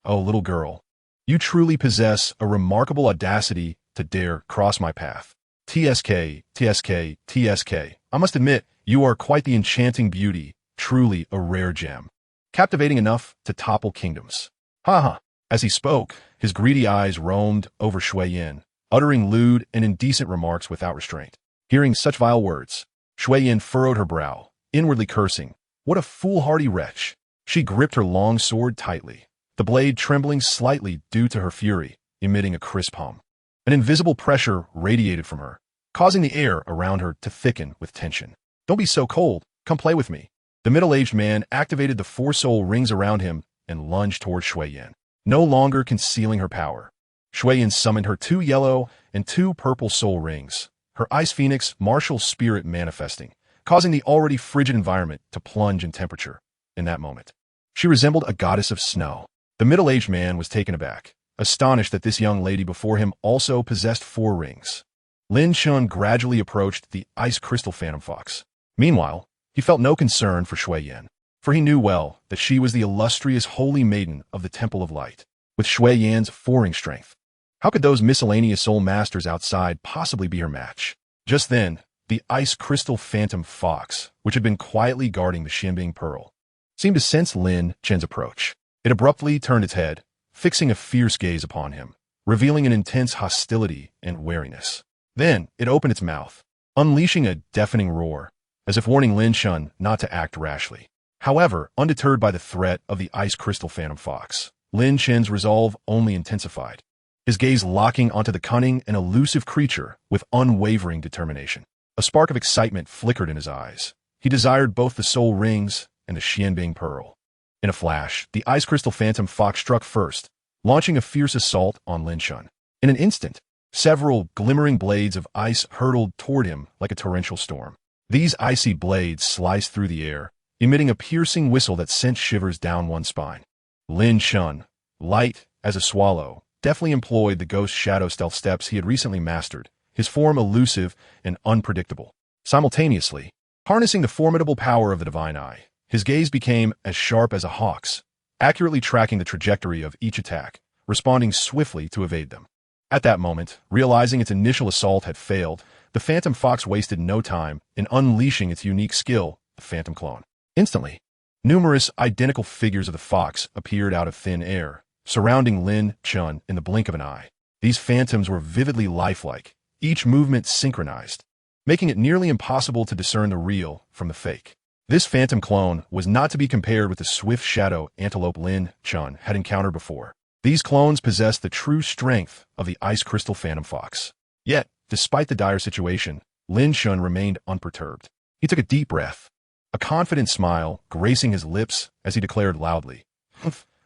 Oh, little girl, you truly possess a remarkable audacity to dare cross my path. TSK, TSK, TSK. I must admit, you are quite the enchanting beauty, truly a rare gem, captivating enough to topple kingdoms. Ha ha. As he spoke, his greedy eyes roamed over Shui Yin, uttering lewd and indecent remarks without restraint. Hearing such vile words, Shui Yin furrowed her brow, inwardly cursing. What a foolhardy wretch. She gripped her long sword tightly, the blade trembling slightly due to her fury, emitting a crisp hum. An invisible pressure radiated from her, causing the air around her to thicken with tension. Don't be so cold. Come play with me. The middle-aged man activated the 4 soul rings around him and lunged toward Shui Yin, no longer concealing her power. Shui Yin summoned her 2 yellow and 2 purple soul rings, her ice phoenix martial spirit manifesting, causing the already frigid environment to plunge in temperature. In that moment, she resembled a goddess of snow. The middle-aged man was taken aback, astonished that this young lady before him also possessed 4 rings. Lin Chen gradually approached the ice crystal phantom fox. Meanwhile, he felt no concern for Shui Yin, for he knew well that she was the illustrious holy maiden of the Temple of Light, with Shui Yin's 4-ring strength. How could those miscellaneous soul masters outside possibly be her match? Just then, the ice crystal phantom fox, which had been quietly guarding the Xianbing pearl, seemed to sense Lin Chen's approach. It abruptly turned its head, fixing a fierce gaze upon him, revealing an intense hostility and wariness. Then it opened its mouth, unleashing a deafening roar, as if warning Lin Chen not to act rashly. However, undeterred by the threat of the ice crystal phantom fox, Lin Chen's resolve only intensified, his gaze locking onto the cunning and elusive creature with unwavering determination. A spark of excitement flickered in his eyes. He desired both the soul rings and the Xianbing pearl. In a flash, the ice crystal phantom fox struck first, launching a fierce assault on Lin Chen. In an instant, several glimmering blades of ice hurtled toward him like a torrential storm. These icy blades sliced through the air, emitting a piercing whistle that sent shivers down one's spine. Lin Chen, light as a swallow, deftly employed the ghost shadow stealth steps he had recently mastered, his form elusive and unpredictable. Simultaneously, harnessing the formidable power of the divine eye, his gaze became as sharp as a hawk's, accurately tracking the trajectory of each attack, responding swiftly to evade them. At that moment, realizing its initial assault had failed, the phantom fox wasted no time in unleashing its unique skill, the phantom clone. Instantly, numerous identical figures of the fox appeared out of thin air, surrounding Lin Chen in the blink of an eye. These phantoms were vividly lifelike, each movement synchronized, making it nearly impossible to discern the real from the fake. This phantom clone was not to be compared with the swift shadow antelope Lin Chen had encountered before. These clones possessed the true strength of the ice crystal phantom fox. Yet, despite the dire situation, Lin Chen remained unperturbed. He took a deep breath, a confident smile gracing his lips as he declared loudly,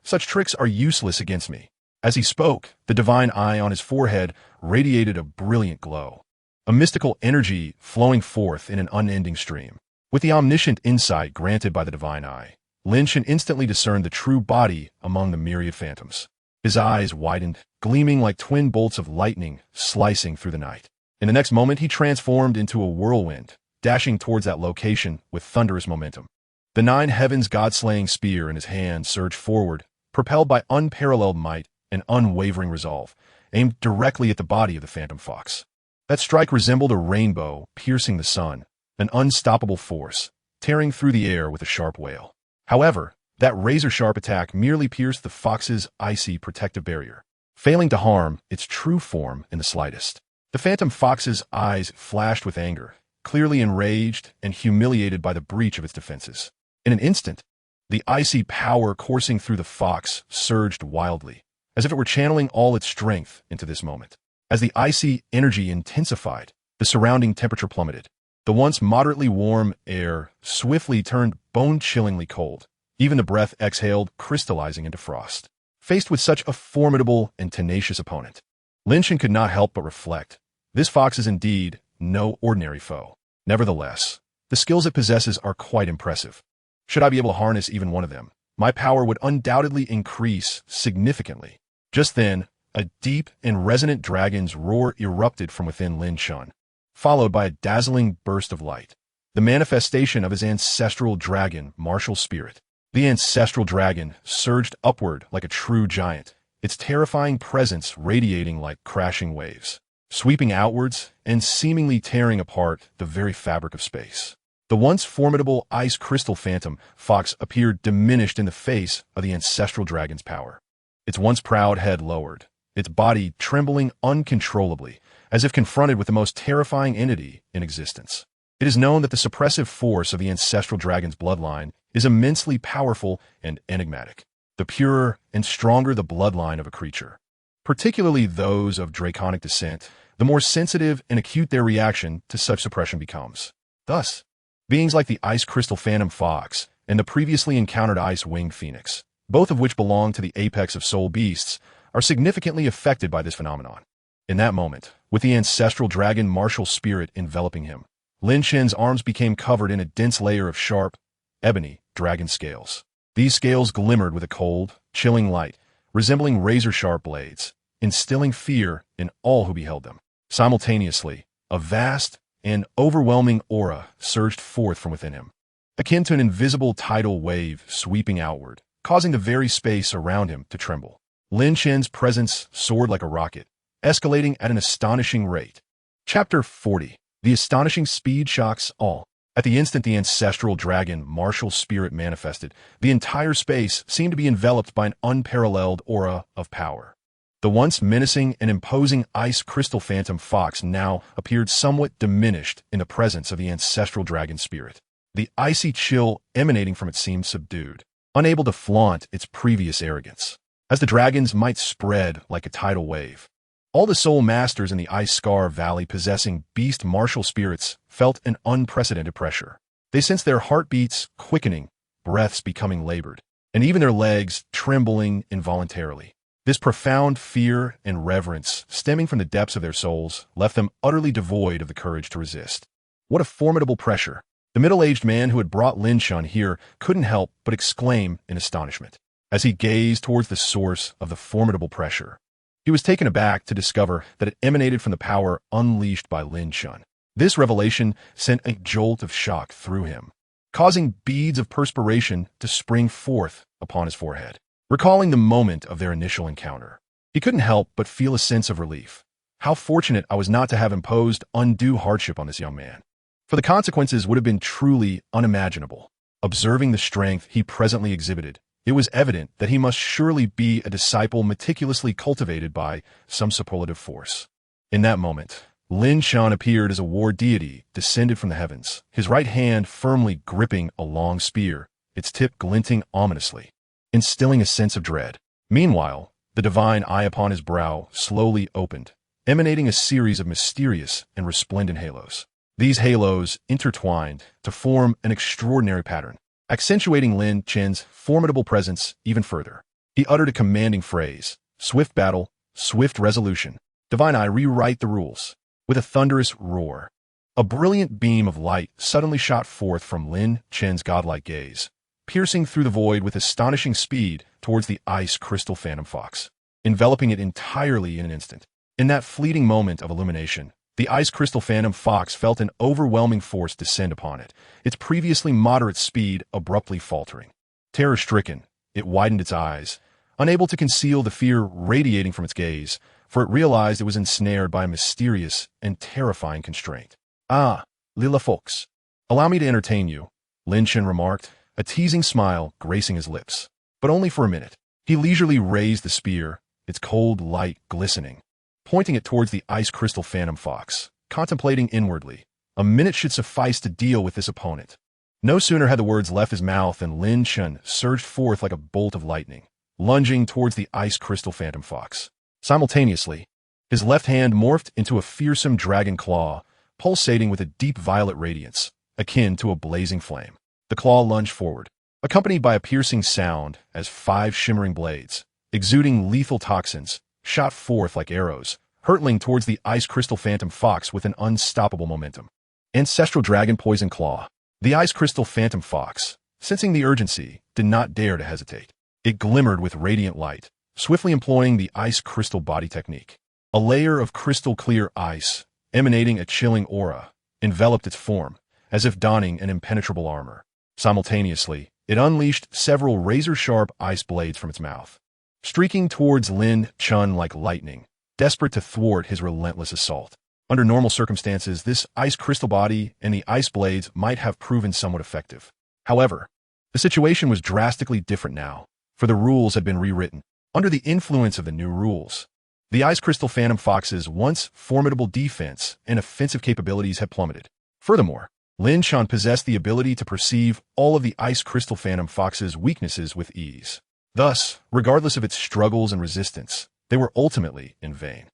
"Such tricks are useless against me." As he spoke, the divine eye on his forehead radiated a brilliant glow, a mystical energy flowing forth in an unending stream. With the omniscient insight granted by the divine eye, Lin Chen instantly discerned the true body among the myriad phantoms. His eyes widened, gleaming like twin bolts of lightning slicing through the night. In the next moment, he transformed into a whirlwind, dashing towards that location with thunderous momentum. The 9 heavens god-slaying spear in his hand surged forward, propelled by unparalleled might and unwavering resolve, aimed directly at the body of the phantom fox. That strike resembled a rainbow piercing the sun, an unstoppable force, tearing through the air with a sharp wail. However, that razor-sharp attack merely pierced the fox's icy protective barrier, failing to harm its true form in the slightest. The phantom fox's eyes flashed with anger, clearly enraged and humiliated by the breach of its defenses. In an instant, the icy power coursing through the fox surged wildly, as if it were channeling all its strength into this moment. As the icy energy intensified, the surrounding temperature plummeted. The once moderately warm air swiftly turned bone-chillingly cold, even the breath exhaled crystallizing into frost. Faced with such a formidable and tenacious opponent, Lin Chen could not help but reflect. This fox is indeed no ordinary foe. Nevertheless, the skills it possesses are quite impressive. Should I be able to harness even one of them, my power would undoubtedly increase significantly. Just then, a deep and resonant dragon's roar erupted from within Lin Chen, followed by a dazzling burst of light, the manifestation of his ancestral dragon, martial spirit. The ancestral dragon surged upward like a true giant, its terrifying presence radiating like crashing waves, sweeping outwards and seemingly tearing apart the very fabric of space. The once formidable ice crystal phantom fox appeared diminished in the face of the ancestral dragon's power. Its once proud head lowered, its body trembling uncontrollably, as if confronted with the most terrifying entity in existence. It is known that the suppressive force of the ancestral dragon's bloodline is immensely powerful and enigmatic. The purer and stronger the bloodline of a creature, particularly those of draconic descent, the more sensitive and acute their reaction to such suppression becomes. Thus, beings like the ice crystal phantom fox and the previously encountered ice-winged phoenix, both of which belong to the apex of soul beasts, are significantly affected by this phenomenon. In that moment, with the ancestral dragon martial spirit enveloping him, Lin Chen's arms became covered in a dense layer of sharp, ebony dragon scales. These scales glimmered with a cold, chilling light, resembling razor-sharp blades, instilling fear in all who beheld them. Simultaneously, a vast and overwhelming aura surged forth from within him, akin to an invisible tidal wave sweeping outward, causing the very space around him to tremble. Lin Chen's presence soared like a rocket, escalating at an astonishing rate. Chapter 40. The astonishing speed shocks all. At the instant the ancestral dragon martial spirit manifested, the entire space seemed to be enveloped by an unparalleled aura of power. The once menacing and imposing ice crystal phantom fox now appeared somewhat diminished in the presence of the ancestral dragon spirit. The icy chill emanating from it seemed subdued, unable to flaunt its previous arrogance. As the dragon's might spread like a tidal wave, all the soul masters in the Ice Scar Valley possessing beast martial spirits felt an unprecedented pressure. They sensed their heartbeats quickening, breaths becoming labored, and even their legs trembling involuntarily. This profound fear and reverence stemming from the depths of their souls left them utterly devoid of the courage to resist. What a formidable pressure! The middle-aged man who had brought Lin Chen here couldn't help but exclaim in astonishment as he gazed towards the source of the formidable pressure. He was taken aback to discover that it emanated from the power unleashed by Lin Chen. This revelation sent a jolt of shock through him, causing beads of perspiration to spring forth upon his forehead. Recalling the moment of their initial encounter, he couldn't help but feel a sense of relief. How fortunate I was not to have imposed undue hardship on this young man, for the consequences would have been truly unimaginable. Observing the strength he presently exhibited, it was evident that he must surely be a disciple meticulously cultivated by some superlative force. In that moment, Lin Chen appeared as a war deity descended from the heavens, his right hand firmly gripping a long spear, its tip glinting ominously, instilling a sense of dread. Meanwhile, the divine eye upon his brow slowly opened, emanating a series of mysterious and resplendent halos. These halos intertwined to form an extraordinary pattern, accentuating Lin Chen's formidable presence even further. He uttered a commanding phrase: "Swift battle, swift resolution. Divine Eye, rewrite the rules." With a thunderous roar, a brilliant beam of light suddenly shot forth from Lin Chen's godlike gaze, piercing through the void with astonishing speed towards the ice crystal phantom fox, enveloping it entirely in an instant. In that fleeting moment of illumination, the ice crystal phantom fox felt an overwhelming force descend upon it, its previously moderate speed abruptly faltering. Terror-stricken, it widened its eyes, unable to conceal the fear radiating from its gaze, for it realized it was ensnared by a mysterious and terrifying constraint. "Ah, Lila folks. Allow me to entertain you," Lin Chen remarked, a teasing smile gracing his lips. But only for a minute. He leisurely raised the spear, its cold light glistening, pointing it towards the ice crystal phantom fox, contemplating inwardly. A minute should suffice to deal with this opponent. No sooner had the words left his mouth than Lin Chen surged forth like a bolt of lightning, lunging towards the ice crystal phantom fox. Simultaneously, his left hand morphed into a fearsome dragon claw, pulsating with a deep violet radiance, akin to a blazing flame. The claw lunged forward, accompanied by a piercing sound as 5 shimmering blades, exuding lethal toxins, shot forth like arrows, hurtling towards the ice crystal phantom fox with an unstoppable momentum. Ancestral dragon poison claw. The ice crystal phantom fox, sensing the urgency, did not dare to hesitate. It glimmered with radiant light, swiftly employing the ice crystal body technique. A layer of crystal clear ice, emanating a chilling aura, enveloped its form, as if donning an impenetrable armor. Simultaneously, it unleashed several razor-sharp ice blades from its mouth, streaking towards Lin Chen like lightning, desperate to thwart his relentless assault. Under normal circumstances, this ice crystal body and the ice blades might have proven somewhat effective. However, the situation was drastically different now, for the rules had been rewritten. Under the influence of the new rules, the ice crystal phantom fox's once formidable defense and offensive capabilities had plummeted. Furthermore, Lin Chen possessed the ability to perceive all of the ice crystal phantom fox's weaknesses with ease. Thus, regardless of its struggles and resistance, they were ultimately in vain.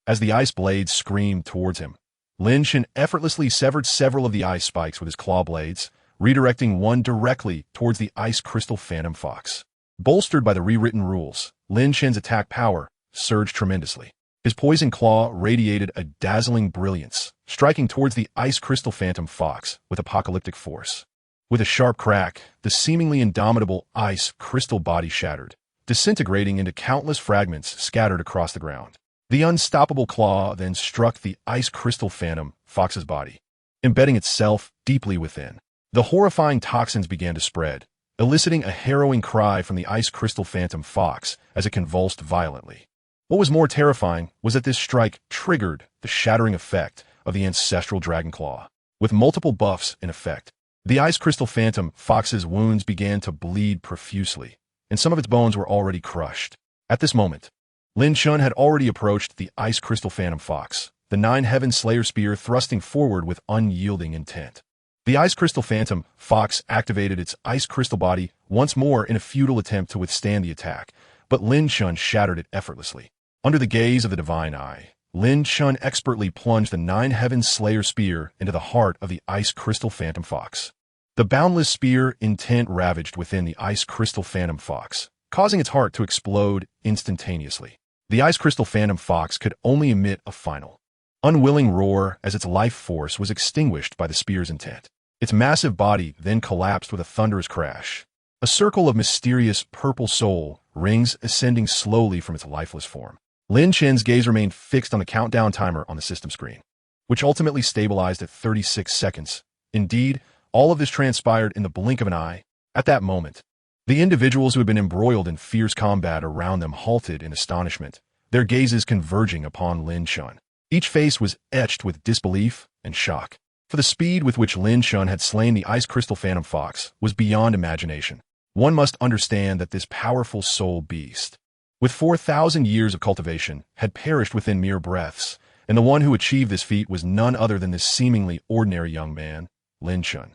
As the ice blades screamed towards him, Lin Chen effortlessly severed several of the ice spikes with his claw blades, redirecting one directly towards the ice crystal phantom fox. Bolstered by the rewritten rules, Lin Chen's attack power surged tremendously. His poison claw radiated a dazzling brilliance, striking towards the ice crystal phantom fox with apocalyptic force. With a sharp crack, the seemingly indomitable ice crystal body shattered, disintegrating into countless fragments scattered across the ground. The unstoppable claw then struck the ice crystal phantom fox's body, embedding itself deeply within. The horrifying toxins began to spread, eliciting a harrowing cry from the ice crystal phantom fox as it convulsed violently. What was more terrifying was that this strike triggered the shattering effect of the ancestral dragon claw. With multiple buffs in effect, the ice crystal phantom fox's wounds began to bleed profusely, and some of its bones were already crushed. At this moment, Lin Chen had already approached the ice crystal phantom fox, the 9-heaven slayer spear thrusting forward with unyielding intent. The ice crystal phantom fox activated its ice crystal body once more in a futile attempt to withstand the attack, but Lin Chen shattered it effortlessly. Under the gaze of the divine eye, Lin Chen expertly plunged the 9-heaven slayer spear into the heart of the ice crystal phantom fox. The boundless spear intent ravaged within the ice crystal phantom fox, causing its heart to explode instantaneously. The ice crystal phantom fox could only emit a final, unwilling roar as its life force was extinguished by the spear's intent. Its massive body then collapsed with a thunderous crash. A circle of mysterious purple soul rings ascending slowly from its lifeless form. Lin Chen's gaze remained fixed on the countdown timer on the system screen, which ultimately stabilized at 36 seconds. Indeed, all of this transpired in the blink of an eye. At that moment, the individuals who had been embroiled in fierce combat around them halted in astonishment, their gazes converging upon Lin Chen. Each face was etched with disbelief and shock, for the speed with which Lin Chen had slain the ice crystal phantom fox was beyond imagination. One must understand that this powerful soul beast, with 4,000 years of cultivation, had perished within mere breaths, and the one who achieved this feat was none other than this seemingly ordinary young man, Lin Chen.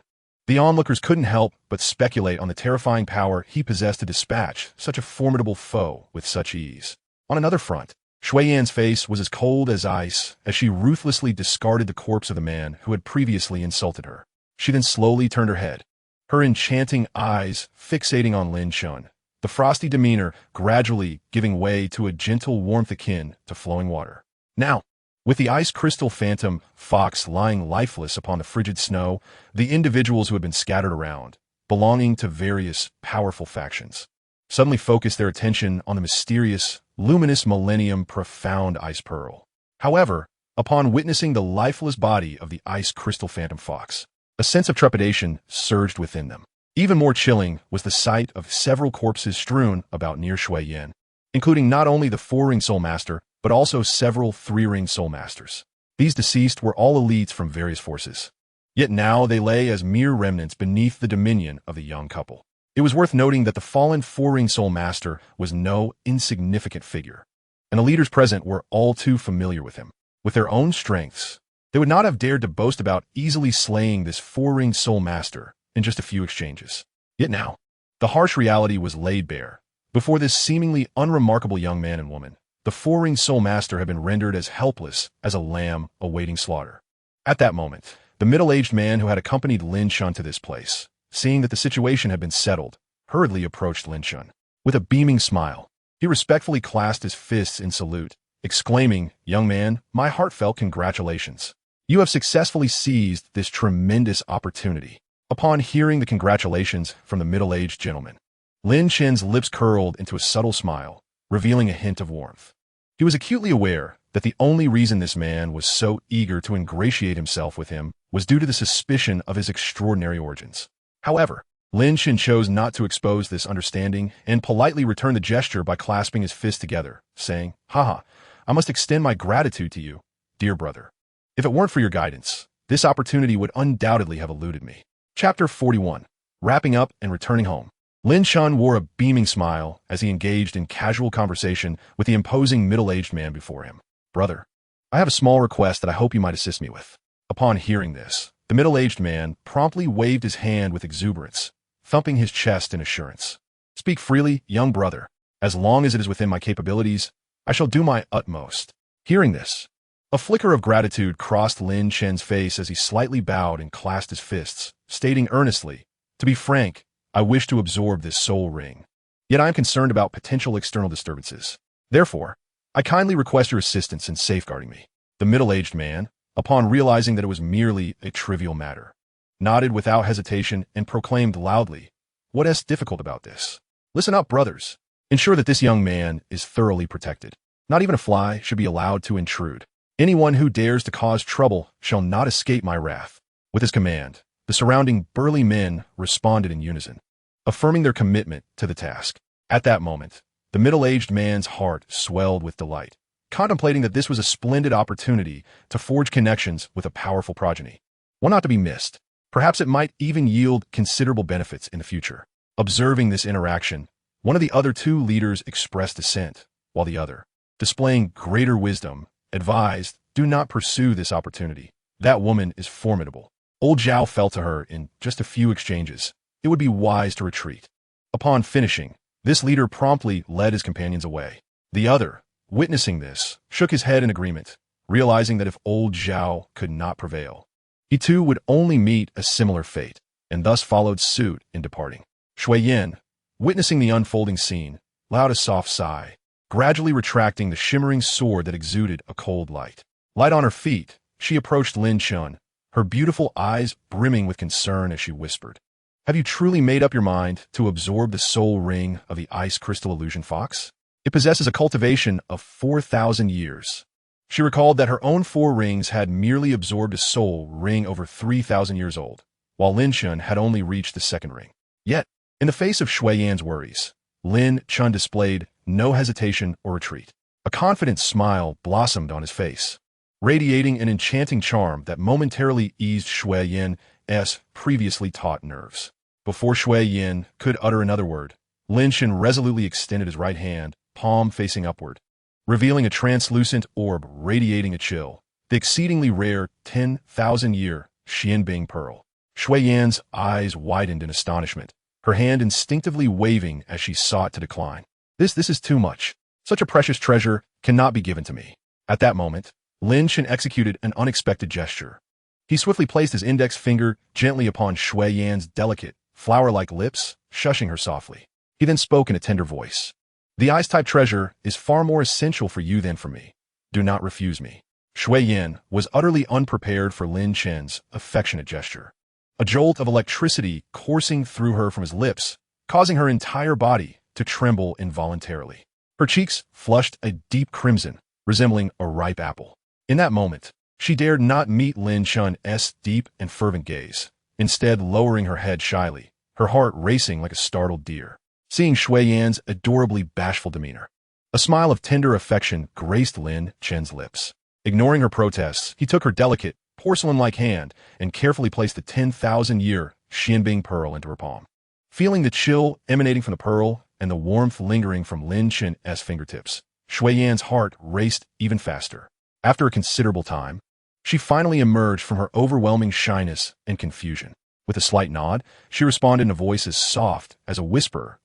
The onlookers couldn't help but speculate on the terrifying power he possessed to dispatch such a formidable foe with such ease. On another front, Shui Yan's face was as cold as ice as she ruthlessly discarded the corpse of the man who had previously insulted her. She then slowly turned her head, her enchanting eyes fixating on Lin Chen, the frosty demeanor gradually giving way to a gentle warmth akin to flowing water. Now, with the ice crystal phantom fox lying lifeless upon the frigid snow, the individuals who had been scattered around, belonging to various powerful factions, suddenly focused their attention on the mysterious, luminous millennium profound ice pearl. However, upon witnessing the lifeless body of the ice crystal phantom fox, a sense of trepidation surged within them. Even more chilling was the sight of several corpses strewn about near Shui Yan, including not only the 4-ring soul master, but also several three-ring soul masters. These deceased were all elites from various forces. Yet now they lay as mere remnants beneath the dominion of the young couple. It was worth noting that the fallen four-ring soul master was no insignificant figure, and the leaders present were all too familiar with him. With their own strengths, they would not have dared to boast about easily slaying this four-ring soul master in just a few exchanges. Yet now, the harsh reality was laid bare. Before this seemingly unremarkable young man and woman, the four-ring soul master had been rendered as helpless as a lamb awaiting slaughter. At that moment, the middle-aged man who had accompanied Lin Chen to this place, seeing that the situation had been settled, hurriedly approached Lin Chen. With a beaming smile, he respectfully clasped his fists in salute, exclaiming, "Young man, my heartfelt congratulations. You have successfully seized this tremendous opportunity." Upon hearing the congratulations from the middle-aged gentleman, Lin Chen's lips curled into a subtle smile, revealing a hint of warmth. He was acutely aware that the only reason this man was so eager to ingratiate himself with him was due to the suspicion of his extraordinary origins. However, Lin Chen chose not to expose this understanding and politely returned the gesture by clasping his fists together, saying, "Haha, I must extend my gratitude to you, dear brother. If it weren't for your guidance, this opportunity would undoubtedly have eluded me." Chapter 41. Wrapping up and returning home. Lin Chen wore a beaming smile as he engaged in casual conversation with the imposing middle-aged man before him. "Brother, I have a small request that I hope you might assist me with." Upon hearing this, the middle-aged man promptly waved his hand with exuberance, thumping his chest in assurance. "Speak freely, young brother. As long as it is within my capabilities, I shall do my utmost." Hearing this, a flicker of gratitude crossed Lin Chen's face as he slightly bowed and clasped his fists, stating earnestly, "To be frank, I wish to absorb this soul ring. Yet I am concerned about potential external disturbances. Therefore, I kindly request your assistance in safeguarding me." The middle-aged man, upon realizing that it was merely a trivial matter, nodded without hesitation and proclaimed loudly, "What is difficult about this? Listen up, brothers. Ensure that this young man is thoroughly protected. Not even a fly should be allowed to intrude. Anyone who dares to cause trouble shall not escape my wrath." With his command, the surrounding burly men responded in unison, affirming their commitment to the task. At that moment, the middle-aged man's heart swelled with delight, contemplating that this was a splendid opportunity to forge connections with a powerful progeny, one not to be missed. Perhaps it might even yield considerable benefits in the future. Observing this interaction, one of the other two leaders expressed dissent, while the other, displaying greater wisdom, advised, "Do not pursue this opportunity. That woman is formidable. Old Zhao fell to her in just a few exchanges. It would be wise to retreat." Upon finishing, this leader promptly led his companions away. The other, witnessing this, shook his head in agreement, realizing that if old Zhao could not prevail, he too would only meet a similar fate, and thus followed suit in departing. Shui Yin, witnessing the unfolding scene, allowed a soft sigh, gradually retracting the shimmering sword that exuded a cold light. Light on her feet, she approached Lin Chen, her beautiful eyes brimming with concern as she whispered, "Have you truly made up your mind to absorb the soul ring of the ice crystal illusion fox? It possesses a cultivation of 4,000 years. She recalled that her own four rings had merely absorbed a soul ring over 3,000 years old, while Lin Chen had only reached the second ring. Yet, in the face of Shui Yan's worries, Lin Chen displayed no hesitation or retreat. A confident smile blossomed on his face, radiating an enchanting charm that momentarily eased Shui Yan's previously taut nerves. Before Shui Yan could utter another word, Lin Chen resolutely extended his right hand, palm facing upward, revealing a translucent orb radiating a chill, the exceedingly rare 10,000-year Xianbing pearl. Shui Yan's eyes widened in astonishment, her hand instinctively waving as she sought to decline. This is too much. Such a precious treasure cannot be given to me." At that moment, Lin Chen executed an unexpected gesture. He swiftly placed his index finger gently upon Shui Yan's delicate, flower-like lips, shushing her softly. He then spoke in a tender voice. "The ice-type treasure is far more essential for you than for me. Do not refuse me." Shui Yan was utterly unprepared for Lin Chen's affectionate gesture. A jolt of electricity coursing through her from his lips, causing her entire body to tremble involuntarily. Her cheeks flushed a deep crimson, resembling a ripe apple. In that moment, she dared not meet Lin Chen's deep and fervent gaze, instead lowering her head shyly, her heart racing like a startled deer. Seeing Shui Yan's adorably bashful demeanor, A smile of tender affection graced Lin Chen's lips. Ignoring her protests, he took her delicate, porcelain-like hand and carefully placed the 10,000-year Xianbing pearl into her palm. Feeling the chill emanating from the pearl and the warmth lingering from Lin Chen's fingertips, Shui Yan's heart raced even faster. After a considerable time, she finally emerged from her overwhelming shyness and confusion. With a slight nod, she responded in a voice as soft as a whisper.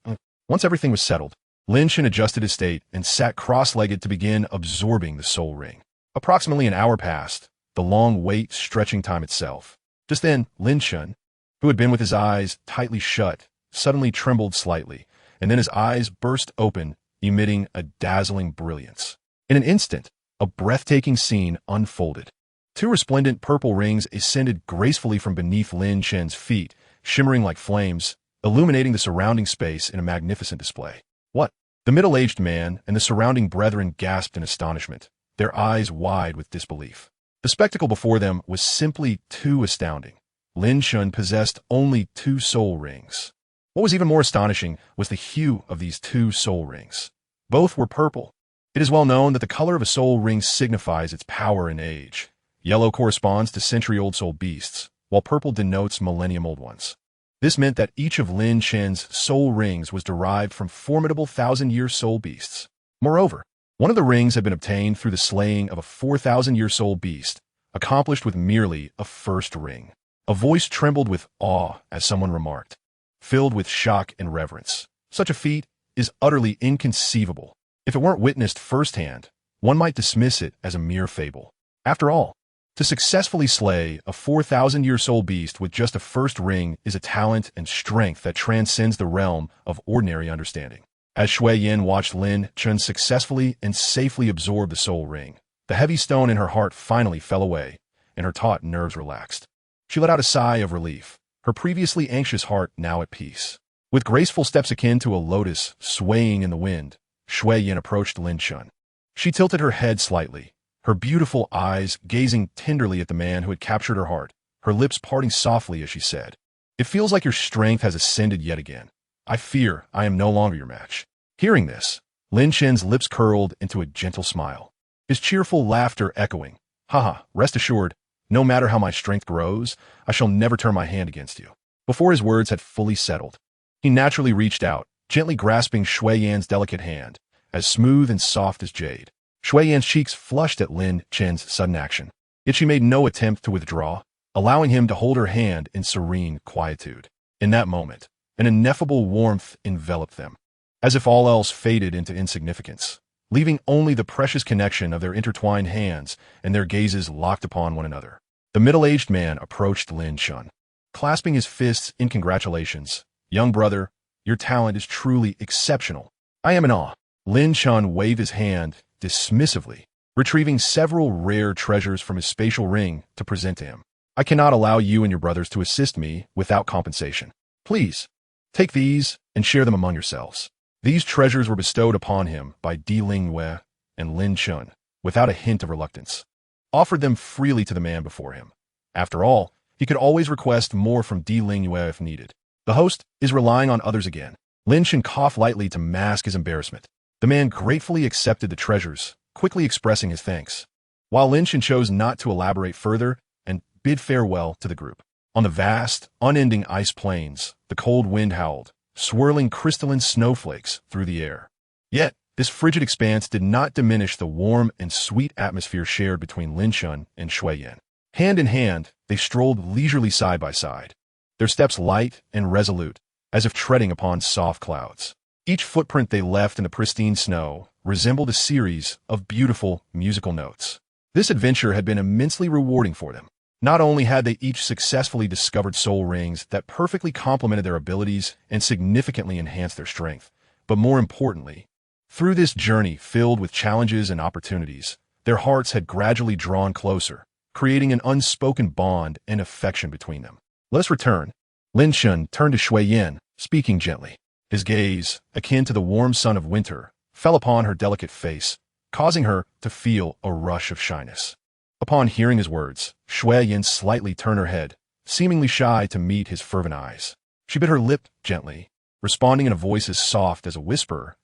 Once everything was settled, Lin Chen adjusted his state and sat cross-legged to begin absorbing the soul ring. Approximately an hour passed, the long wait stretching time itself. Just then, Lin Chen, who had been with his eyes tightly shut, suddenly trembled slightly, and then his eyes burst open, emitting a dazzling brilliance. In an instant, a breathtaking scene unfolded. Two resplendent purple rings ascended gracefully from beneath Lin Chen's feet, shimmering like flames, illuminating the surrounding space in a magnificent display. What? The middle-aged man and the surrounding brethren gasped in astonishment, their eyes wide with disbelief. The spectacle before them was simply too astounding. Lin Chen possessed only 2 soul rings. What was even more astonishing was the hue of these 2 soul rings. Both were purple. It is well known that the color of a soul ring signifies its power and age. Yellow corresponds to century-old soul beasts, while purple denotes millennium-old ones. This meant that each of Lin Chen's soul rings was derived from formidable 1,000-year soul beasts. Moreover, one of the rings had been obtained through the slaying of a 4,000-year soul beast, accomplished with merely a first ring. A voice trembled with awe as someone remarked, filled with shock and reverence. Such a feat is utterly inconceivable. If it weren't witnessed firsthand, one might dismiss it as a mere fable. After all, to successfully slay a 4,000-year soul beast with just a first ring is a talent and strength that transcends the realm of ordinary understanding. As Shui Yan watched Lin Chen successfully and safely absorb the soul ring, the heavy stone in her heart finally fell away, and her taut nerves relaxed. She let out a sigh of relief, her previously anxious heart now at peace. With graceful steps akin to a lotus swaying in the wind, Shui Yan approached Lin Chen. She tilted her head slightly, her beautiful eyes gazing tenderly at the man who had captured her heart, her lips parting softly as she said, "It feels like your strength has ascended yet again. I fear I am no longer your match." Hearing this, Lin Chen's lips curled into a gentle smile, his cheerful laughter echoing, "Haha, rest assured, no matter how my strength grows, I shall never turn my hand against you." Before his words had fully settled, he naturally reached out, gently grasping Shui Yan's delicate hand, as smooth and soft as jade. Shui Yan's cheeks flushed at Lin Chen's sudden action, yet she made no attempt to withdraw, allowing him to hold her hand in serene quietude. In that moment, an ineffable warmth enveloped them, as if all else faded into insignificance, leaving only the precious connection of their intertwined hands and their gazes locked upon one another. The middle-aged man approached Lin Chen, clasping his fists in congratulations. "Young brother, your talent is truly exceptional. I am in awe." Lin Chen waved his hand dismissively, retrieving several rare treasures from his spatial ring to present to him. "I cannot allow you and your brothers to assist me without compensation. Please, take these and share them among yourselves." These treasures were bestowed upon him by Di Lingyue and Lin Chen, without a hint of reluctance, offered them freely to the man before him. After all, he could always request more from Di Lingyue if needed. The host is relying on others again. Lin Chen coughed lightly to mask his embarrassment. The man gratefully accepted the treasures, quickly expressing his thanks, while Lin Chen chose not to elaborate further and bid farewell to the group. On the vast, unending ice plains, the cold wind howled, swirling crystalline snowflakes through the air. Yet, this frigid expanse did not diminish the warm and sweet atmosphere shared between Lin Chen and Shui Yan. Hand in hand, they strolled leisurely side by side, their steps light and resolute, as if treading upon soft clouds. Each footprint they left in the pristine snow resembled a series of beautiful musical notes. This adventure had been immensely rewarding for them. Not only had they each successfully discovered soul rings that perfectly complemented their abilities and significantly enhanced their strength, but more importantly, through this journey filled with challenges and opportunities, their hearts had gradually drawn closer, creating an unspoken bond and affection between them. "Let us return." Lin Chen turned to Shui Yan, speaking gently. His gaze, akin to the warm sun of winter, fell upon her delicate face, causing her to feel a rush of shyness. Upon hearing his words, Shui Yan slightly turned her head, seemingly shy to meet his fervent eyes. She bit her lip gently, responding in a voice as soft as a whisper,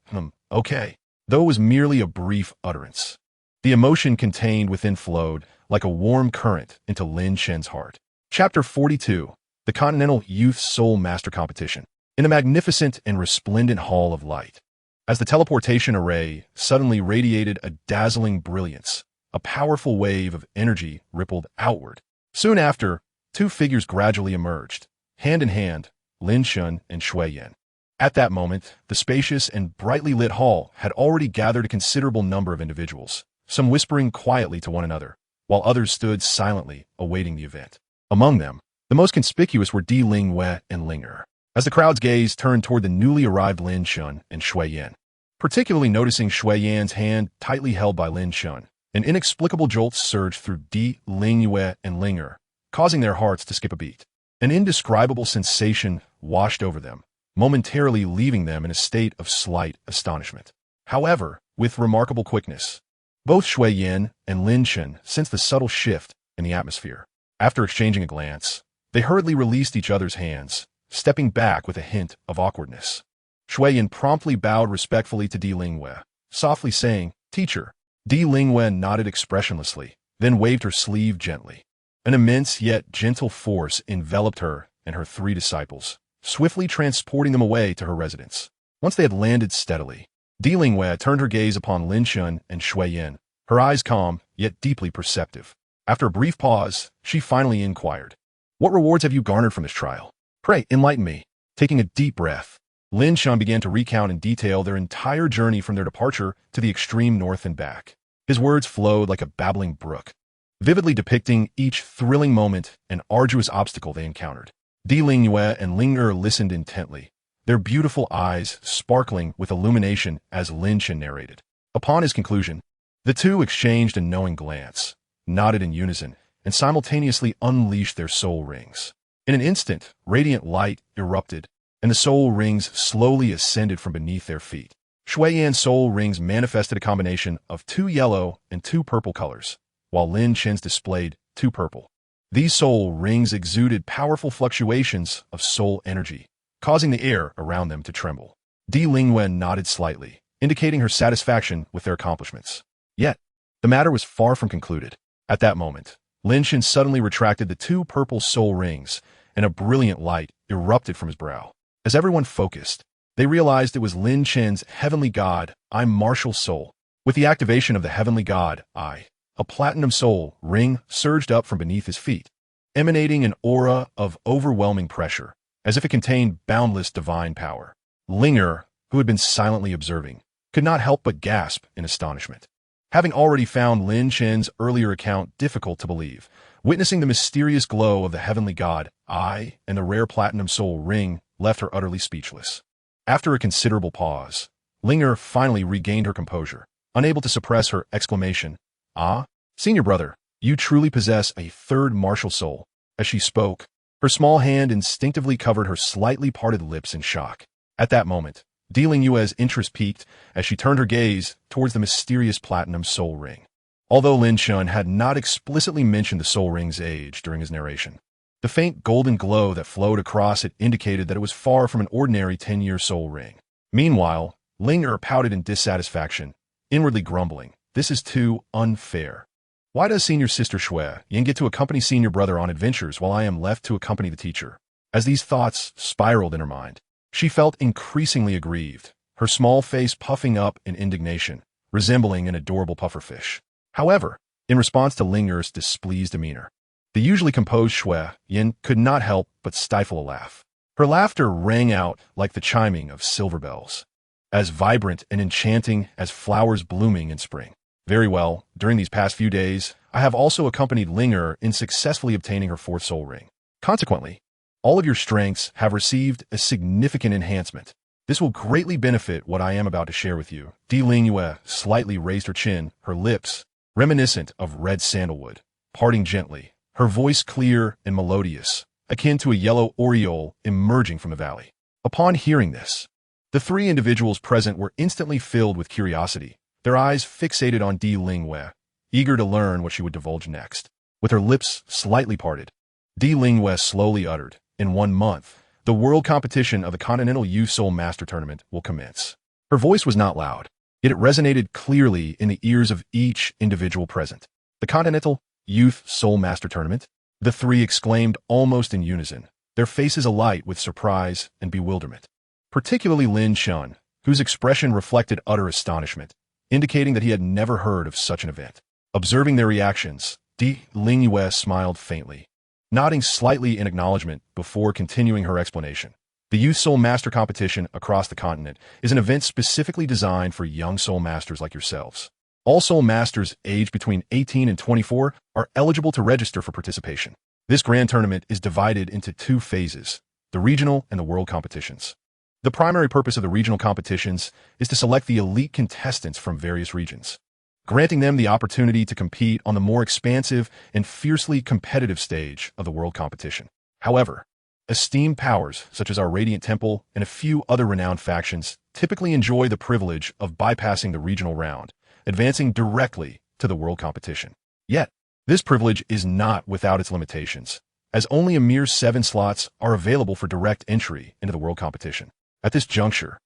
Okay." though it was merely a brief utterance. The emotion contained within flowed like a warm current into Lin Chen's heart. Chapter 42. The Continental Youth Soul Master Competition. In a magnificent and resplendent hall of light, as the teleportation array suddenly radiated a dazzling brilliance, a powerful wave of energy rippled outward. Soon after, two figures gradually emerged, hand in hand, Lin Chen and Shui Yan. At that moment, the spacious and brightly lit hall had already gathered a considerable number of individuals, some whispering quietly to one another, while others stood silently awaiting the event. Among them, the most conspicuous were Di Lingwei and Linger. As the crowd's gaze turned toward the newly arrived Lin Chen and Shui Yan, particularly noticing Shui Yan's hand tightly held by Lin Chen, an inexplicable jolt surged through Di Lingwei and Linger, causing their hearts to skip a beat. An indescribable sensation washed over them, momentarily leaving them in a state of slight astonishment. However, with remarkable quickness, both Shui Yan and Lin Chen sensed the subtle shift in the atmosphere. After exchanging a glance, they hurriedly released each other's hands, stepping back with a hint of awkwardness. Shui Yan promptly bowed respectfully to Di Lingwei, softly saying, "Teacher." Di Lingwei nodded expressionlessly, then waved her sleeve gently. An immense yet gentle force enveloped her and her three disciples, swiftly transporting them away to her residence. Once they had landed steadily, Di Lingwei turned her gaze upon Lin Chen and Shui Yan, her eyes calm yet deeply perceptive. After a brief pause, she finally inquired, "What rewards have you garnered from this trial? Pray, enlighten me." Taking a deep breath, Lin Chen began to recount in detail their entire journey from their departure to the extreme north and back. His words flowed like a babbling brook, vividly depicting each thrilling moment and arduous obstacle they encountered. Di Lingwei and Linger listened intently, their beautiful eyes sparkling with illumination as Lin Chen narrated. Upon his conclusion, the two exchanged a knowing glance, nodded in unison, and simultaneously unleashed their soul rings. In an instant, radiant light erupted, and the soul rings slowly ascended from beneath their feet. Shui Yan's soul rings manifested a combination of 2 yellow and 2 purple colors, while Lin Chen's displayed 2 purple. These soul rings exuded powerful fluctuations of soul energy, causing the air around them to tremble. Di Lingwen nodded slightly, indicating her satisfaction with their accomplishments. Yet, the matter was far from concluded. At that moment, Lin Chen suddenly retracted the 2 purple soul rings, and a brilliant light erupted from his brow. As everyone focused, they realized it was Lin Chen's heavenly god, I martial soul. With the activation of the heavenly god, I, a platinum soul ring surged up from beneath his feet, emanating an aura of overwhelming pressure, as if it contained boundless divine power. Linger, who had been silently observing, could not help but gasp in astonishment. Having already found Lin Chen's earlier account difficult to believe, witnessing the mysterious glow of the heavenly god, I, and the rare platinum soul ring left her utterly speechless. After a considerable pause, Linger finally regained her composure, unable to suppress her exclamation, "Ah, senior brother, you truly possess a third martial soul." As she spoke, her small hand instinctively covered her slightly parted lips in shock. At that moment, Di Lingyue's interest peaked as she turned her gaze towards the mysterious platinum soul ring. Although Lin Chen had not explicitly mentioned the soul ring's age during his narration, the faint golden glow that flowed across it indicated that it was far from an ordinary 10-year soul ring. Meanwhile, Linger pouted in dissatisfaction, inwardly grumbling, "This is too unfair. Why does senior sister Shui Yan get to accompany senior brother on adventures while I am left to accompany the teacher?" As these thoughts spiraled in her mind, she felt increasingly aggrieved, her small face puffing up in indignation, resembling an adorable pufferfish. However, in response to Linger's displeased demeanor, the usually composed Shui Yan could not help but stifle a laugh. Her laughter rang out like the chiming of silver bells, as vibrant and enchanting as flowers blooming in spring. "Very well, during these past few days, I have also accompanied Linger in successfully obtaining her 4th soul ring. Consequently, all of your strengths have received a significant enhancement. This will greatly benefit what I am about to share with you." Di Lingyue slightly raised her chin, her lips, reminiscent of red sandalwood, parting gently, her voice clear and melodious, akin to a yellow aureole emerging from the valley. Upon hearing this, the 3 individuals present were instantly filled with curiosity, their eyes fixated on Di Lingyue, eager to learn what she would divulge next. With her lips slightly parted, Di Lingyue slowly uttered, "In 1 month, the world competition of the Continental Youth Soul Master Tournament will commence." Her voice was not loud, yet it resonated clearly in the ears of each individual present. The Continental Youth Soul Master Tournament? The three exclaimed almost in unison, their faces alight with surprise and bewilderment. Particularly Lin Chen, whose expression reflected utter astonishment, indicating that he had never heard of such an event. Observing their reactions, Douluo smiled faintly, nodding slightly in acknowledgement before continuing her explanation. The Youth Soul Master Competition across the continent is an event specifically designed for young soul masters like yourselves. All soul masters aged between 18 and 24 are eligible to register for participation. This grand tournament is divided into two phases, the regional and the world competitions. The primary purpose of the regional competitions is to select the elite contestants from various regions, granting them the opportunity to compete on the more expansive and fiercely competitive stage of the world competition. However, esteemed powers such as our Radiant Temple and a few other renowned factions typically enjoy the privilege of bypassing the regional round, advancing directly to the world competition. Yet, this privilege is not without its limitations, as only a mere 7 slots are available for direct entry into the world competition. At this juncture,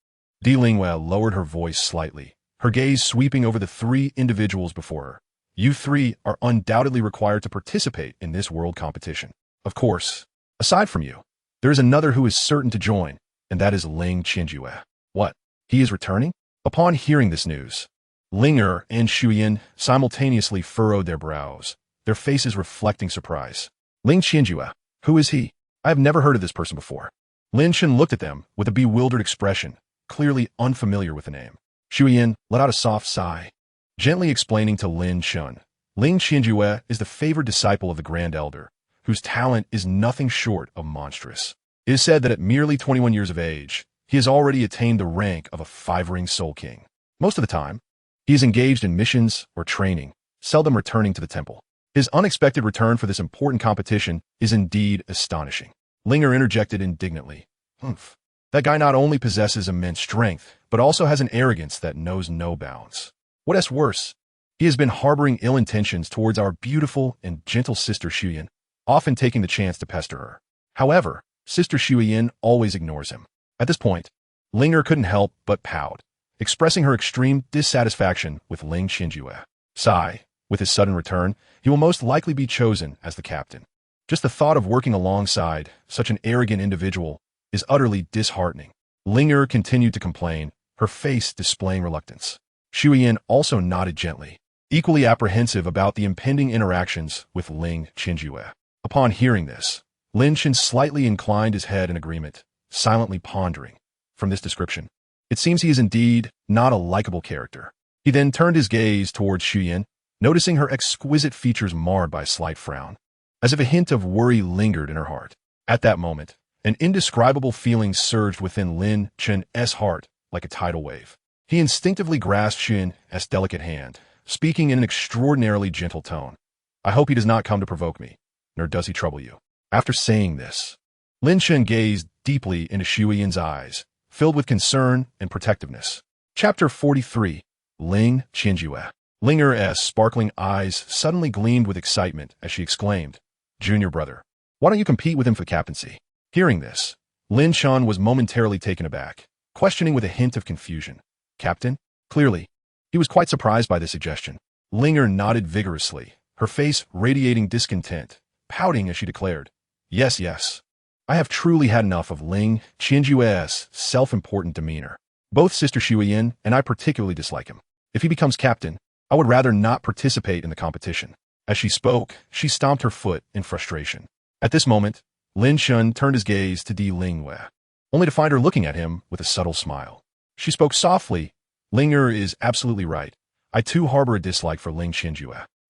Douluo lowered her voice slightly, her gaze sweeping over the 3 individuals before her. You 3 are undoubtedly required to participate in this world competition. Of course, aside from you, there is another who is certain to join, and that is Lin Chen. What? He is returning? Upon hearing this news, Linger and Shuyan simultaneously furrowed their brows, their faces reflecting surprise. Lin Chen, who is he? I have never heard of this person before. Lin Chen looked at them with a bewildered expression, clearly unfamiliar with the name. Shuyan let out a soft sigh, gently explaining to Lin Chen. Lin Chen is the favored disciple of the Grand Elder, whose talent is nothing short of monstrous. It is said that at merely 21 years of age, he has already attained the rank of a 5-ring Soul King. Most of the time, he is engaged in missions or training, seldom returning to the temple. His unexpected return for this important competition is indeed astonishing. Linger interjected indignantly. Humph. That guy not only possesses immense strength, but also has an arrogance that knows no bounds. What is worse, he has been harboring ill intentions towards our beautiful and gentle sister Shuyan, often taking the chance to pester her. However, Sister Shuyan always ignores him. At this point, Linger couldn't help but pout, expressing her extreme dissatisfaction with Lin Chen. Sigh, with his sudden return, he will most likely be chosen as the captain. Just the thought of working alongside such an arrogant individual is utterly disheartening. Linger continued to complain, her face displaying reluctance. Shuyan also nodded gently, equally apprehensive about the impending interactions with Lin Chen. Upon hearing this, Lin Chen slightly inclined his head in agreement, silently pondering. From this description, it seems he is indeed not a likable character. He then turned his gaze towards Shuyan, noticing her exquisite features marred by a slight frown, as if a hint of worry lingered in her heart. At that moment, an indescribable feeling surged within Lin Chen's heart like a tidal wave. He instinctively grasped Shuyan's delicate hand, speaking in an extraordinarily gentle tone. I hope he does not come to provoke me, nor does he trouble you. After saying this, Lin Chen gazed deeply into Shuyan's eyes, filled with concern and protectiveness. Chapter 43. Lin Chen. Linger's sparkling eyes suddenly gleamed with excitement as she exclaimed, Junior brother, why don't you compete with him for the captaincy? Hearing this, Lin Chen was momentarily taken aback, questioning with a hint of confusion. Captain? Clearly, he was quite surprised by this suggestion. Linger nodded vigorously, her face radiating discontent, pouting as she declared, Yes, yes. I have truly had enough of Lin Chen's self-important demeanor. Both Sister Shuyan and I particularly dislike him. If he becomes captain, I would rather not participate in the competition. As she spoke, she stomped her foot in frustration. At this moment, Lin Chen turned his gaze to Douluo, only to find her looking at him with a subtle smile. She spoke softly. Linger is absolutely right. I too harbor a dislike for Lin Chen.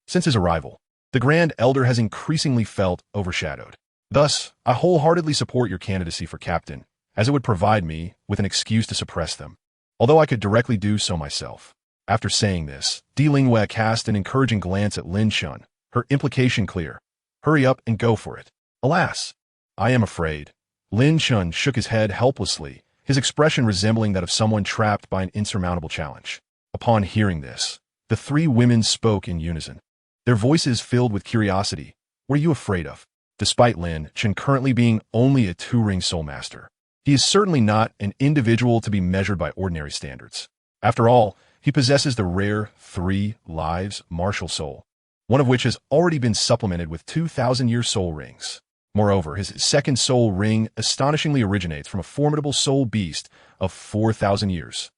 Since his arrival, the Grand Elder has increasingly felt overshadowed. Thus, I wholeheartedly support your candidacy for captain, as it would provide me with an excuse to suppress them, although I could directly do so myself. After saying this, Douluo cast an encouraging glance at Lin Chen, her implication clear. Hurry up and go for it. Alas, I am afraid. Lin Chen shook his head helplessly, his expression resembling that of someone trapped by an insurmountable challenge. Upon hearing this, the 3 women spoke in unison, their voices filled with curiosity. What are you afraid of? Despite Lin Chen currently being only a 2-ring soul master, he is certainly not an individual to be measured by ordinary standards. After all, he possesses the rare 3 lives martial soul, one of which has already been supplemented with 2,000-year soul rings. Moreover, his second soul ring astonishingly originates from a formidable soul beast of 4,000 years.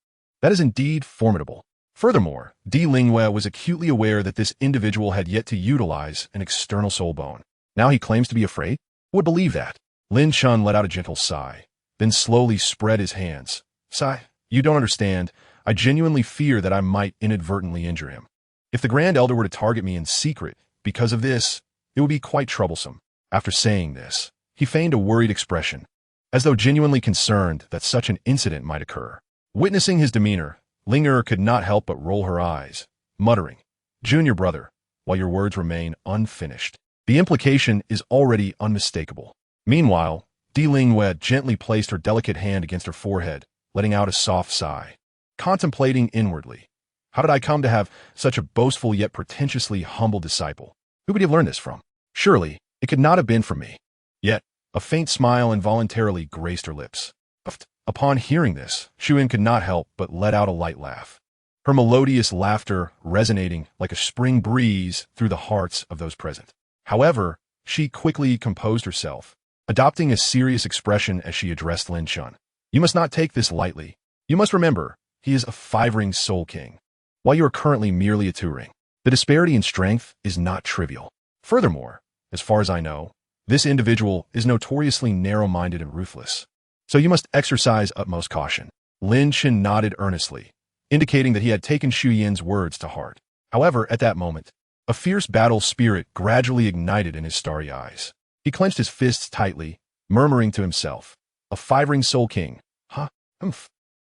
That is indeed formidable. Furthermore, Di Lingyue was acutely aware that this individual had yet to utilize an external soul bone. Now he claims to be afraid? Who would believe that? Lin Chen let out a gentle sigh, then slowly spread his hands. Sigh, you don't understand. I genuinely fear that I might inadvertently injure him. If the Grand Elder were to target me in secret because of this, it would be quite troublesome. After saying this, he feigned a worried expression, as though genuinely concerned that such an incident might occur. Witnessing his demeanor, Linger could not help but roll her eyes, muttering, "Junior brother," while your words remain unfinished. The implication is already unmistakable. Meanwhile, Di Lingyue gently placed her delicate hand against her forehead, letting out a soft sigh. Contemplating inwardly, how did I come to have such a boastful yet pretentiously humble disciple? Who could he have learned this from? Surely, it could not have been from me. Yet, a faint smile involuntarily graced her lips. Upon hearing this, Shuyin could not help but let out a light laugh, her melodious laughter resonating like a spring breeze through the hearts of those present. However, she quickly composed herself, adopting a serious expression as she addressed Lin Chen. You must not take this lightly. You must remember, he is a 5-ring soul king, while you are currently merely a 2-ring. The disparity in strength is not trivial. Furthermore, as far as I know, this individual is notoriously narrow-minded and ruthless. So you must exercise utmost caution. Lin Chen nodded earnestly, indicating that he had taken Shu Yin's words to heart. However, at that moment, a fierce battle spirit gradually ignited in his starry eyes. He clenched his fists tightly, murmuring to himself, a 5-ring soul king.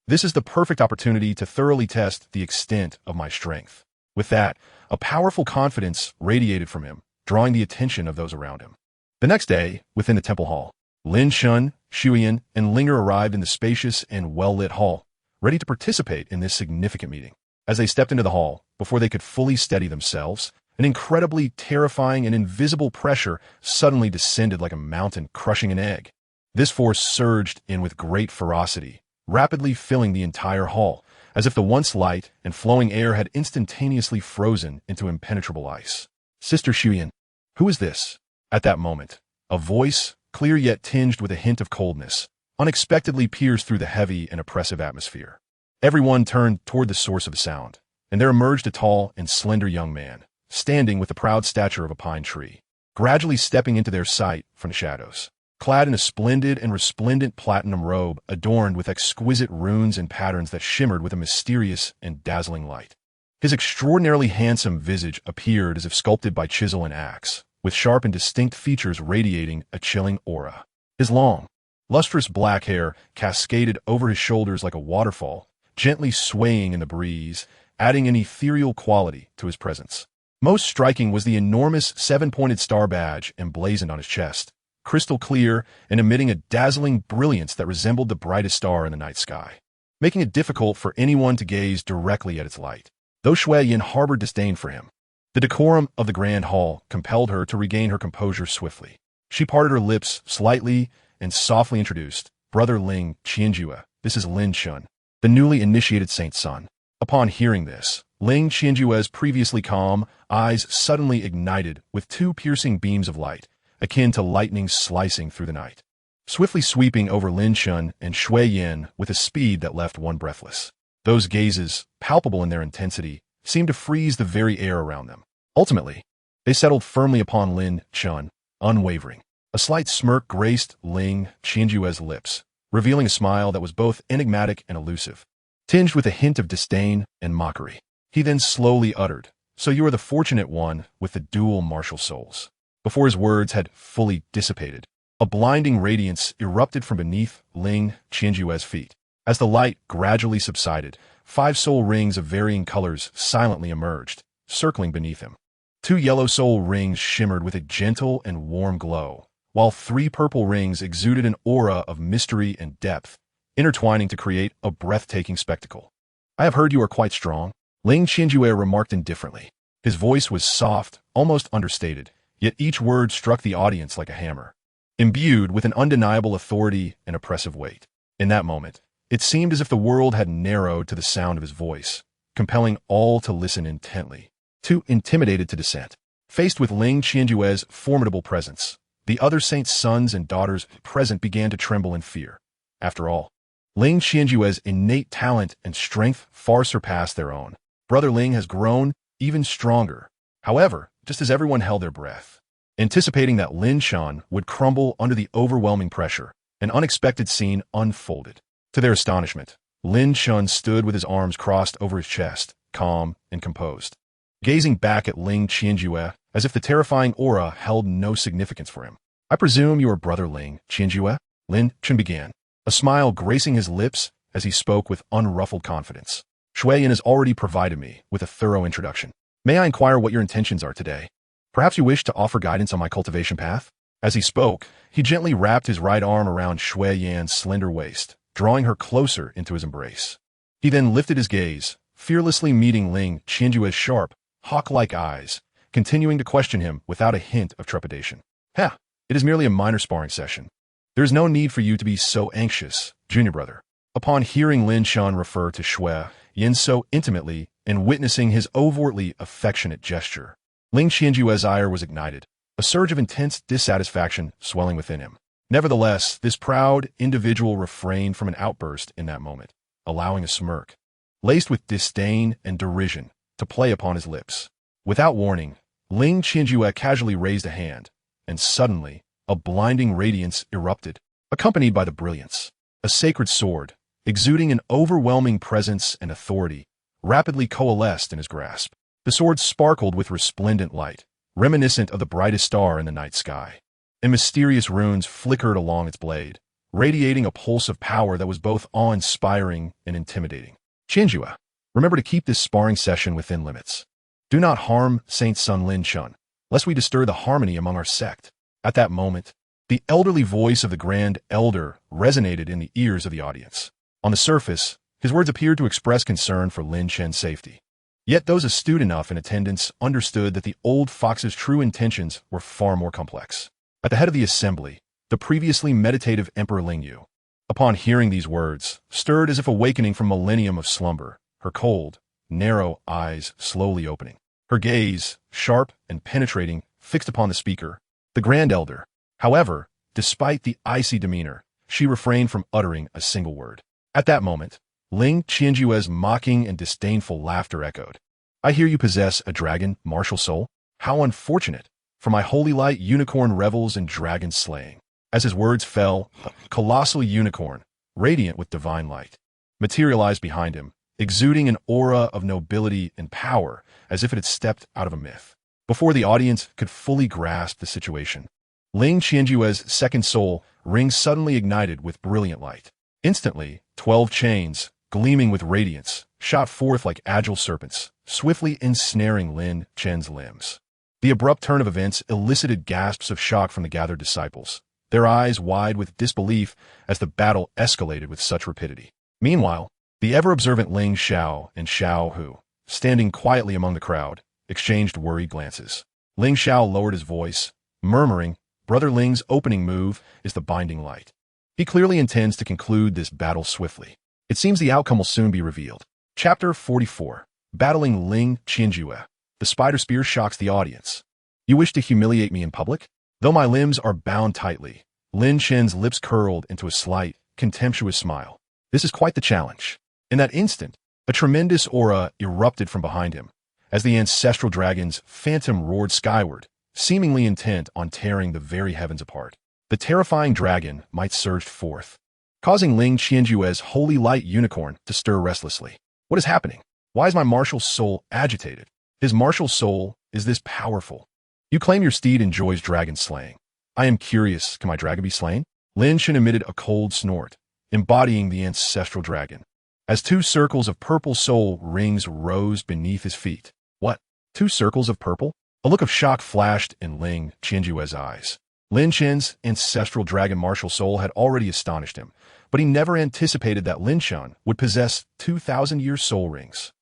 This is the perfect opportunity to thoroughly test the extent of my strength. With that, a powerful confidence radiated from him, drawing the attention of those around him. The next day, within the temple hall, Lin Chen, Shuyin, and Linger arrived in the spacious and well-lit hall, ready to participate in this significant meeting. As they stepped into the hall, before they could fully steady themselves, an incredibly terrifying and invisible pressure suddenly descended like a mountain crushing an egg. This force surged in with great ferocity, rapidly filling the entire hall, as if the once light and flowing air had instantaneously frozen into impenetrable ice. Sister Shuyin, who is this? At that moment, a voice, clear yet tinged with a hint of coldness, unexpectedly pierced through the heavy and oppressive atmosphere. Everyone turned toward the source of the sound, and there emerged a tall and slender young man, standing with the proud stature of a pine tree, gradually stepping into their sight from the shadows. Clad in a splendid and resplendent platinum robe adorned with exquisite runes and patterns that shimmered with a mysterious and dazzling light. His extraordinarily handsome visage appeared as if sculpted by chisel and axe, with sharp and distinct features radiating a chilling aura. His long, lustrous black hair cascaded over his shoulders like a waterfall, gently swaying in the breeze, adding an ethereal quality to his presence. Most striking was the enormous 7-pointed star badge emblazoned on his chest, crystal clear and emitting a dazzling brilliance that resembled the brightest star in the night sky, making it difficult for anyone to gaze directly at its light. Though Shui Yin harbored disdain for him, the decorum of the grand hall compelled her to regain her composure swiftly. She parted her lips slightly and softly introduced, Brother Ling Qianjue, this is Lin Chen, the newly initiated saint's son. Upon hearing this, Ling Qianjue's previously calm eyes suddenly ignited with 2 piercing beams of light, akin to lightning slicing through the night, swiftly sweeping over Lin Chen and Shui Yin with a speed that left one breathless. Those gazes, palpable in their intensity, seemed to freeze the very air around them. Ultimately, they settled firmly upon Lin Chen, unwavering. A slight smirk graced Ling Qianjue's lips, revealing a smile that was both enigmatic and elusive, tinged with a hint of disdain and mockery. He then slowly uttered, "So you are the fortunate one with the dual martial souls." Before his words had fully dissipated, a blinding radiance erupted from beneath Ling Qianjue's feet. As the light gradually subsided, 5 soul rings of varying colors silently emerged, circling beneath him. 2 yellow soul rings shimmered with a gentle and warm glow, while 3 purple rings exuded an aura of mystery and depth, intertwining to create a breathtaking spectacle. "I have heard you are quite strong," Ling Qianjue remarked indifferently. His voice was soft, almost understated, yet each word struck the audience like a hammer, imbued with an undeniable authority and oppressive weight. In that moment, it seemed as if the world had narrowed to the sound of his voice, compelling all to listen intently. Too intimidated to dissent. Faced with Ling Qianjue's formidable presence, the other saints' sons and daughters present began to tremble in fear. After all, Ling Qianjue's innate talent and strength far surpassed their own. Brother Ling has grown even stronger. However, just as everyone held their breath, anticipating that Lin Chen would crumble under the overwhelming pressure, an unexpected scene unfolded. To their astonishment, Lin Chen stood with his arms crossed over his chest, calm and composed, gazing back at Ling Qianjue as if the terrifying aura held no significance for him. "I presume you are Brother Ling Qianjue?" Lin Chen began, a smile gracing his lips as he spoke with unruffled confidence. "Shui Yin has already provided me with a thorough introduction. May I inquire what your intentions are today? Perhaps you wish to offer guidance on my cultivation path?" As he spoke, he gently wrapped his right arm around Shui Yan's slender waist, drawing her closer into his embrace. He then lifted his gaze, fearlessly meeting Ling Qianjue's sharp, hawk-like eyes, continuing to question him without a hint of trepidation. "Ha! It is merely a minor sparring session. There is no need for you to be so anxious, junior brother." Upon hearing Lin Chen refer to Shui Yin so intimately and witnessing his overtly affectionate gesture, Ling Qianjue's ire was ignited, a surge of intense dissatisfaction swelling within him. Nevertheless, this proud individual refrained from an outburst in that moment, allowing a smirk, laced with disdain and derision, to play upon his lips. Without warning, Ling Qianjue casually raised a hand, and suddenly, a blinding radiance erupted, accompanied by the brilliance. A sacred sword, exuding an overwhelming presence and authority, rapidly coalesced in his grasp. The sword sparkled with resplendent light, reminiscent of the brightest star in the night sky, and mysterious runes flickered along its blade, radiating a pulse of power that was both awe-inspiring and intimidating. "Qianjue, remember to keep this sparring session within limits. Do not harm Saint Sun Lin Chen, lest we disturb the harmony among our sect." At that moment, the elderly voice of the Grand Elder resonated in the ears of the audience. On the surface, his words appeared to express concern for Lin Chen's safety. Yet those astute enough in attendance understood that the old fox's true intentions were far more complex. At the head of the assembly, the previously meditative Emperor Ling Yu, upon hearing these words, stirred as if awakening from millennium of slumber, her cold, narrow eyes slowly opening. Her gaze, sharp and penetrating, fixed upon the speaker, the Grand Elder. However, despite the icy demeanor, she refrained from uttering a single word. At that moment, Ling Qianjue's mocking and disdainful laughter echoed. "I hear you possess a dragon martial soul? How unfortunate, for my holy light unicorn revels in dragon slaying." As his words fell, a colossal unicorn, radiant with divine light, materialized behind him, exuding an aura of nobility and power as if it had stepped out of a myth. Before the audience could fully grasp the situation, Ling Qianjue's second soul ring suddenly ignited with brilliant light. Instantly, 12 chains, gleaming with radiance, shot forth like agile serpents, swiftly ensnaring Lin Chen's limbs. The abrupt turn of events elicited gasps of shock from the gathered disciples, their eyes wide with disbelief as the battle escalated with such rapidity. Meanwhile, the ever-observant Ling Xiao and Xiao Hu, standing quietly among the crowd, exchanged worried glances. Ling Xiao lowered his voice, murmuring, "Brother Ling's opening move is the binding light. He clearly intends to conclude this battle swiftly. It seems the outcome will soon be revealed." Chapter 44. Battling Ling Qianjue. The spider spear shocks the audience. "You wish to humiliate me in public?" Though my limbs are bound tightly, Lin Chen's lips curled into a slight, contemptuous smile. "This is quite the challenge." In that instant, a tremendous aura erupted from behind him, as the ancestral dragon's phantom roared skyward, seemingly intent on tearing the very heavens apart. The terrifying dragon might surged forth, causing Ling Qianjue's holy light unicorn to stir restlessly. "What is happening? Why is my martial soul agitated? His martial soul is this powerful. You claim your steed enjoys dragon slaying. I am curious, can my dragon be slain?" Lin Chen emitted a cold snort, embodying the ancestral dragon, as 2 circles of purple soul rings rose beneath his feet. "What? 2 circles of purple?" A look of shock flashed in Ling Qianjue's eyes. Lin Chen's ancestral dragon martial soul had already astonished him, but he never anticipated that Lin Chen would possess 2,000-year soul rings.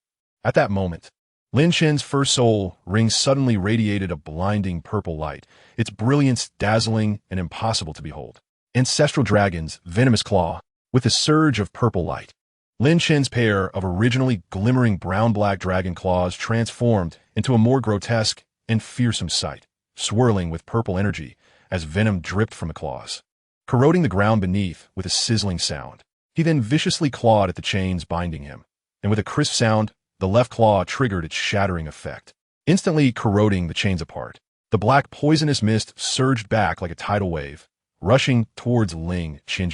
At that moment, Lin Chen's first soul ring suddenly radiated a blinding purple light, its brilliance dazzling and impossible to behold. Ancestral dragon's venomous claw, with a surge of purple light. Lin Chen's pair of originally glimmering brown-black dragon claws transformed into a more grotesque and fearsome sight, swirling with purple energy as venom dripped from the claws, corroding the ground beneath with a sizzling sound. He then viciously clawed at the chains binding him, and with a crisp sound, the left claw triggered its shattering effect, instantly corroding the chains apart. The black poisonous mist surged back like a tidal wave, rushing towards Ling Chen.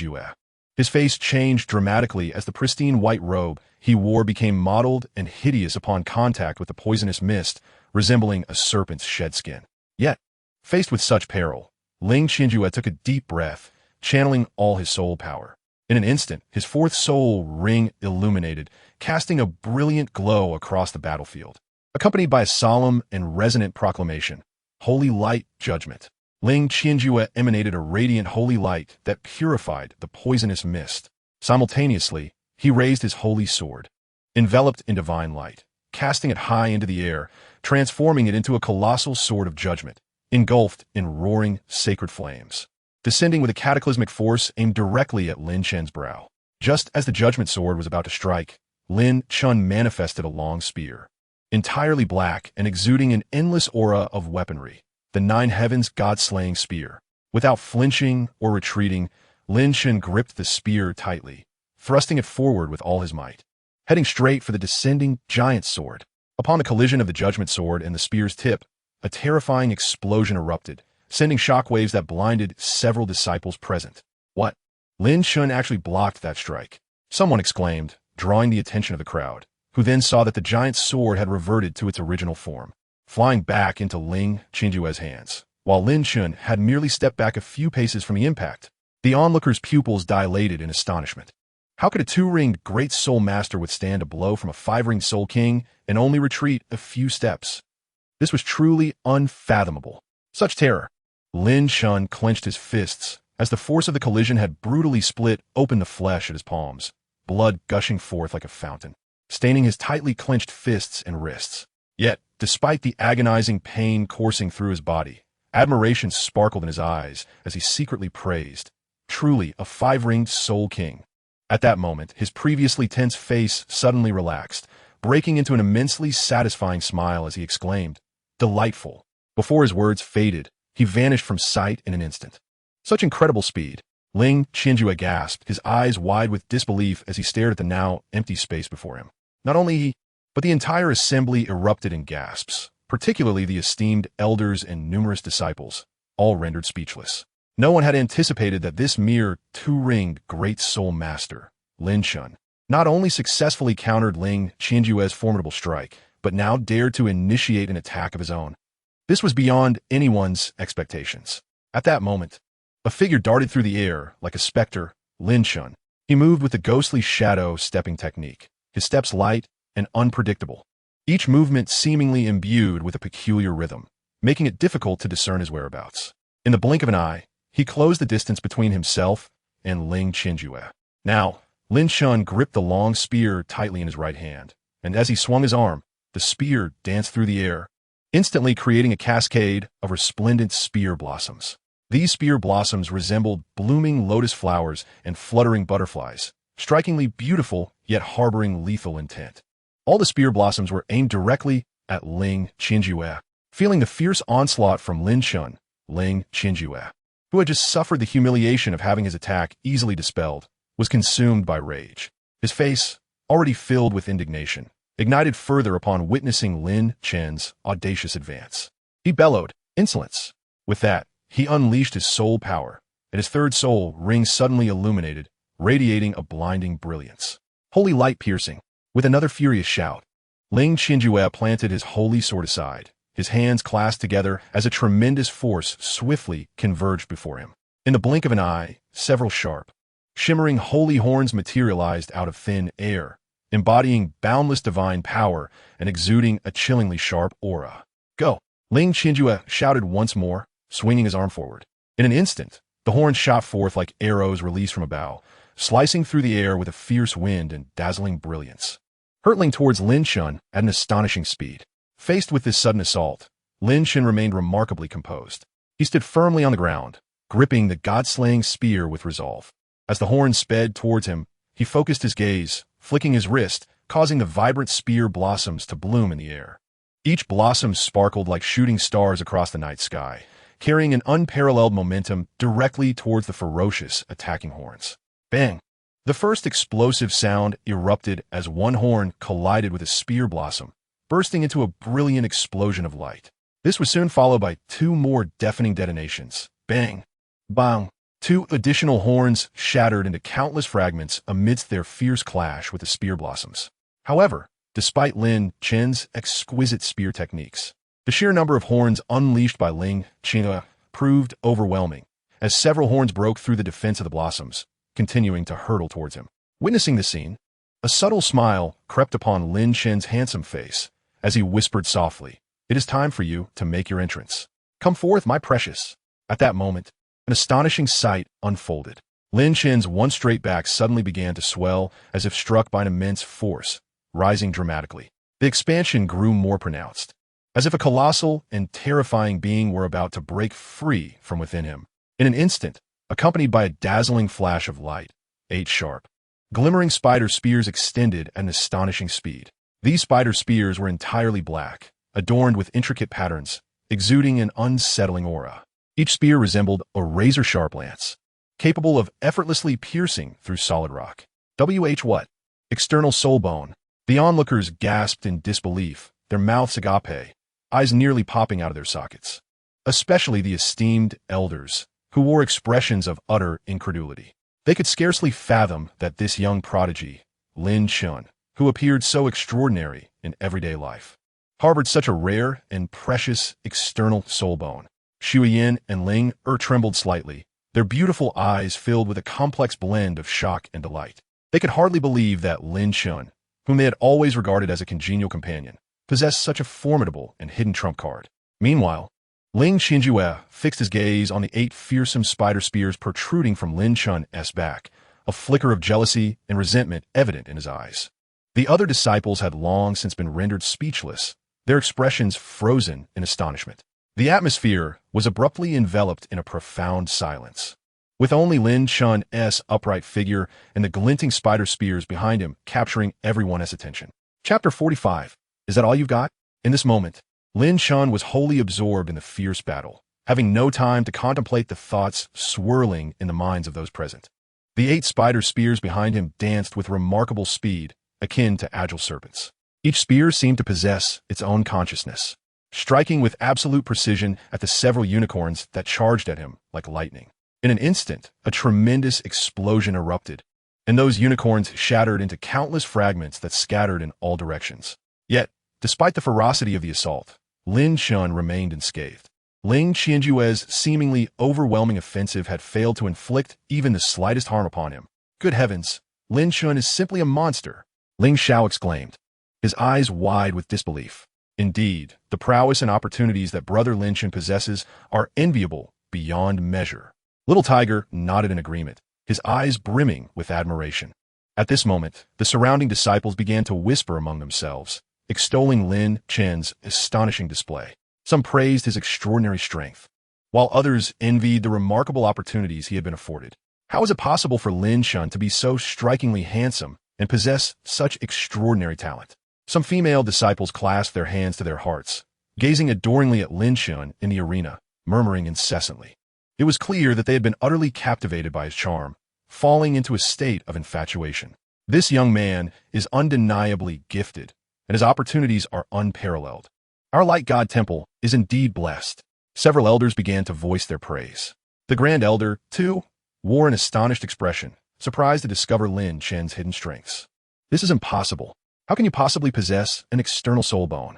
His face changed dramatically as the pristine white robe he wore became mottled and hideous upon contact with the poisonous mist, resembling a serpent's shed skin. Yet, faced with such peril, Ling Chen took a deep breath, channeling all his soul power. In an instant, his fourth soul ring illuminated, casting a brilliant glow across the battlefield, accompanied by a solemn and resonant proclamation. Holy light, judgment. Ling Chen emanated a radiant holy light that purified the poisonous mist. Simultaneously, he raised his holy sword, enveloped in divine light, casting it high into the air, transforming it into a colossal sword of judgment, engulfed in roaring sacred flames, descending with a cataclysmic force aimed directly at Lin Chen's brow. Just as the judgment sword was about to strike, Lin Chen manifested a long spear. Entirely black and exuding an endless aura of weaponry, the Nine Heavens God-slaying spear. Without flinching or retreating, Lin Chen gripped the spear tightly, thrusting it forward with all his might, heading straight for the descending giant sword. Upon the collision of the judgment sword and the spear's tip, a terrifying explosion erupted, sending shockwaves that blinded several disciples present. What? Lin Chen actually blocked that strike, someone exclaimed, drawing the attention of the crowd, who then saw that the giant sword had reverted to its original form, flying back into Ling Chenjue's hands, while Lin Chen had merely stepped back a few paces from the impact. The onlooker's pupils dilated in astonishment. How could a two-ringed great soul master withstand a blow from a five-ringed soul king and only retreat a few steps? This was truly unfathomable. Such terror. Lin Chen clenched his fists as the force of the collision had brutally split open the flesh at his palms, blood gushing forth like a fountain, staining his tightly clenched fists and wrists. Yet, despite the agonizing pain coursing through his body, admiration sparkled in his eyes as he secretly praised, truly a five-ringed soul king. At that moment, his previously tense face suddenly relaxed, breaking into an immensely satisfying smile as he exclaimed, "Delightful." Before his words faded, he vanished from sight in an instant. Such incredible speed. Ling Chenjue gasped, his eyes wide with disbelief as he stared at the now empty space before him. Not only he, but the entire assembly erupted in gasps, particularly the esteemed elders and numerous disciples, all rendered speechless. No one had anticipated that this mere two-ringed great soul master, Lin Chen, not only successfully countered Ling Chenjue's formidable strike, but now dared to initiate an attack of his own. This was beyond anyone's expectations. At that moment, a figure darted through the air like a specter, Lin Chen. He moved with the ghostly shadow stepping technique, his steps light and unpredictable, each movement seemingly imbued with a peculiar rhythm, making it difficult to discern his whereabouts. In the blink of an eye, he closed the distance between himself and Ling Chenjue. Now, Lin Chen gripped the long spear tightly in his right hand, and as he swung his arm, the spear danced through the air, instantly creating a cascade of resplendent spear blossoms. These spear blossoms resembled blooming lotus flowers and fluttering butterflies, strikingly beautiful yet harboring lethal intent. All the spear blossoms were aimed directly at Ling Chenjue. Feeling the fierce onslaught from Lin Chen, Ling Chenjue, who had just suffered the humiliation of having his attack easily dispelled, was consumed by rage. His face, already filled with indignation, ignited further upon witnessing Lin Chen's audacious advance. He bellowed, "Insolence!" With that, he unleashed his soul power, and his third soul ring suddenly illuminated, radiating a blinding brilliance. Holy light piercing. With another furious shout, Ling Chenjue planted his holy sword aside, his hands clasped together as a tremendous force swiftly converged before him. In the blink of an eye, several sharp, shimmering holy horns materialized out of thin air, embodying boundless divine power and exuding a chillingly sharp aura. "Go!" Ling Chenjue shouted once more, swinging his arm forward. In an instant, the horns shot forth like arrows released from a bow, slicing through the air with a fierce wind and dazzling brilliance, hurtling towards Lin Chen at an astonishing speed. Faced with this sudden assault, Lin Chen remained remarkably composed. He stood firmly on the ground, gripping the god-slaying spear with resolve. As the horns sped towards him, he focused his gaze, flicking his wrist, causing the vibrant spear blossoms to bloom in the air. Each blossom sparkled like shooting stars across the night sky, carrying an unparalleled momentum directly towards the ferocious, attacking horns. Bang! The first explosive sound erupted as one horn collided with a spear blossom, bursting into a brilliant explosion of light. This was soon followed by two more deafening detonations. Bang! Bang! Two additional horns shattered into countless fragments amidst their fierce clash with the spear blossoms. However, despite Lin Chen's exquisite spear techniques, the sheer number of horns unleashed by Lin Chen proved overwhelming, as several horns broke through the defense of the blossoms, continuing to hurtle towards him. Witnessing the scene, a subtle smile crept upon Lin Chen's handsome face as he whispered softly, "It is time for you to make your entrance. Come forth, my precious." At that moment, an astonishing sight unfolded. Lin Chen's one straight back suddenly began to swell as if struck by an immense force, rising dramatically. The expansion grew more pronounced, as if a colossal and terrifying being were about to break free from within him. In an instant, accompanied by a dazzling flash of light, 8 sharp, glimmering spider spears extended at an astonishing speed. These spider spears were entirely black, adorned with intricate patterns, exuding an unsettling aura. Each spear resembled a razor-sharp lance, capable of effortlessly piercing through solid rock. What? External soul bone. The onlookers gasped in disbelief, their mouths agape, eyes nearly popping out of their sockets. Especially the esteemed elders, who wore expressions of utter incredulity. They could scarcely fathom that this young prodigy, Lin Chen, who appeared so extraordinary in everyday life, harbored such a rare and precious external soul bone. Xue Yin and Ling trembled slightly, their beautiful eyes filled with a complex blend of shock and delight. They could hardly believe that Lin Chen, whom they had always regarded as a congenial companion, possessed such a formidable and hidden trump card. Meanwhile, Ling Qinjue fixed his gaze on the 8 fearsome spider spears protruding from Lin Chen's back, a flicker of jealousy and resentment evident in his eyes. The other disciples had long since been rendered speechless, their expressions frozen in astonishment. The atmosphere was abruptly enveloped in a profound silence, with only Lin Chen's upright figure and the glinting spider spears behind him capturing everyone's attention. Chapter 45. Is that all you've got? In this moment, Lin Chen was wholly absorbed in the fierce battle, having no time to contemplate the thoughts swirling in the minds of those present. The 8 spider spears behind him danced with remarkable speed, akin to agile serpents. Each spear seemed to possess its own consciousness, striking with absolute precision at the several unicorns that charged at him like lightning. In an instant, a tremendous explosion erupted, and those unicorns shattered into countless fragments that scattered in all directions. Yet, despite the ferocity of the assault, Lin Chen remained unscathed. Ling Qianjue's seemingly overwhelming offensive had failed to inflict even the slightest harm upon him. Good heavens, Lin Chen is simply a monster, Ling Xiao exclaimed, his eyes wide with disbelief. Indeed, the prowess and opportunities that Brother Lin Chen possesses are enviable beyond measure. Little Tiger nodded in agreement, his eyes brimming with admiration. At this moment, the surrounding disciples began to whisper among themselves, extolling Lin Chen's astonishing display. Some praised his extraordinary strength, while others envied the remarkable opportunities he had been afforded. How is it possible for Lin Chen to be so strikingly handsome and possess such extraordinary talent? Some female disciples clasped their hands to their hearts, gazing adoringly at Lin Chen in the arena, murmuring incessantly. It was clear that they had been utterly captivated by his charm, falling into a state of infatuation. This young man is undeniably gifted, and his opportunities are unparalleled. Our light god temple is indeed blessed. Several elders began to voice their praise. The Grand Elder, too, wore an astonished expression, surprised to discover Lin Chen's hidden strengths. This is impossible. How can you possibly possess an external soul bone?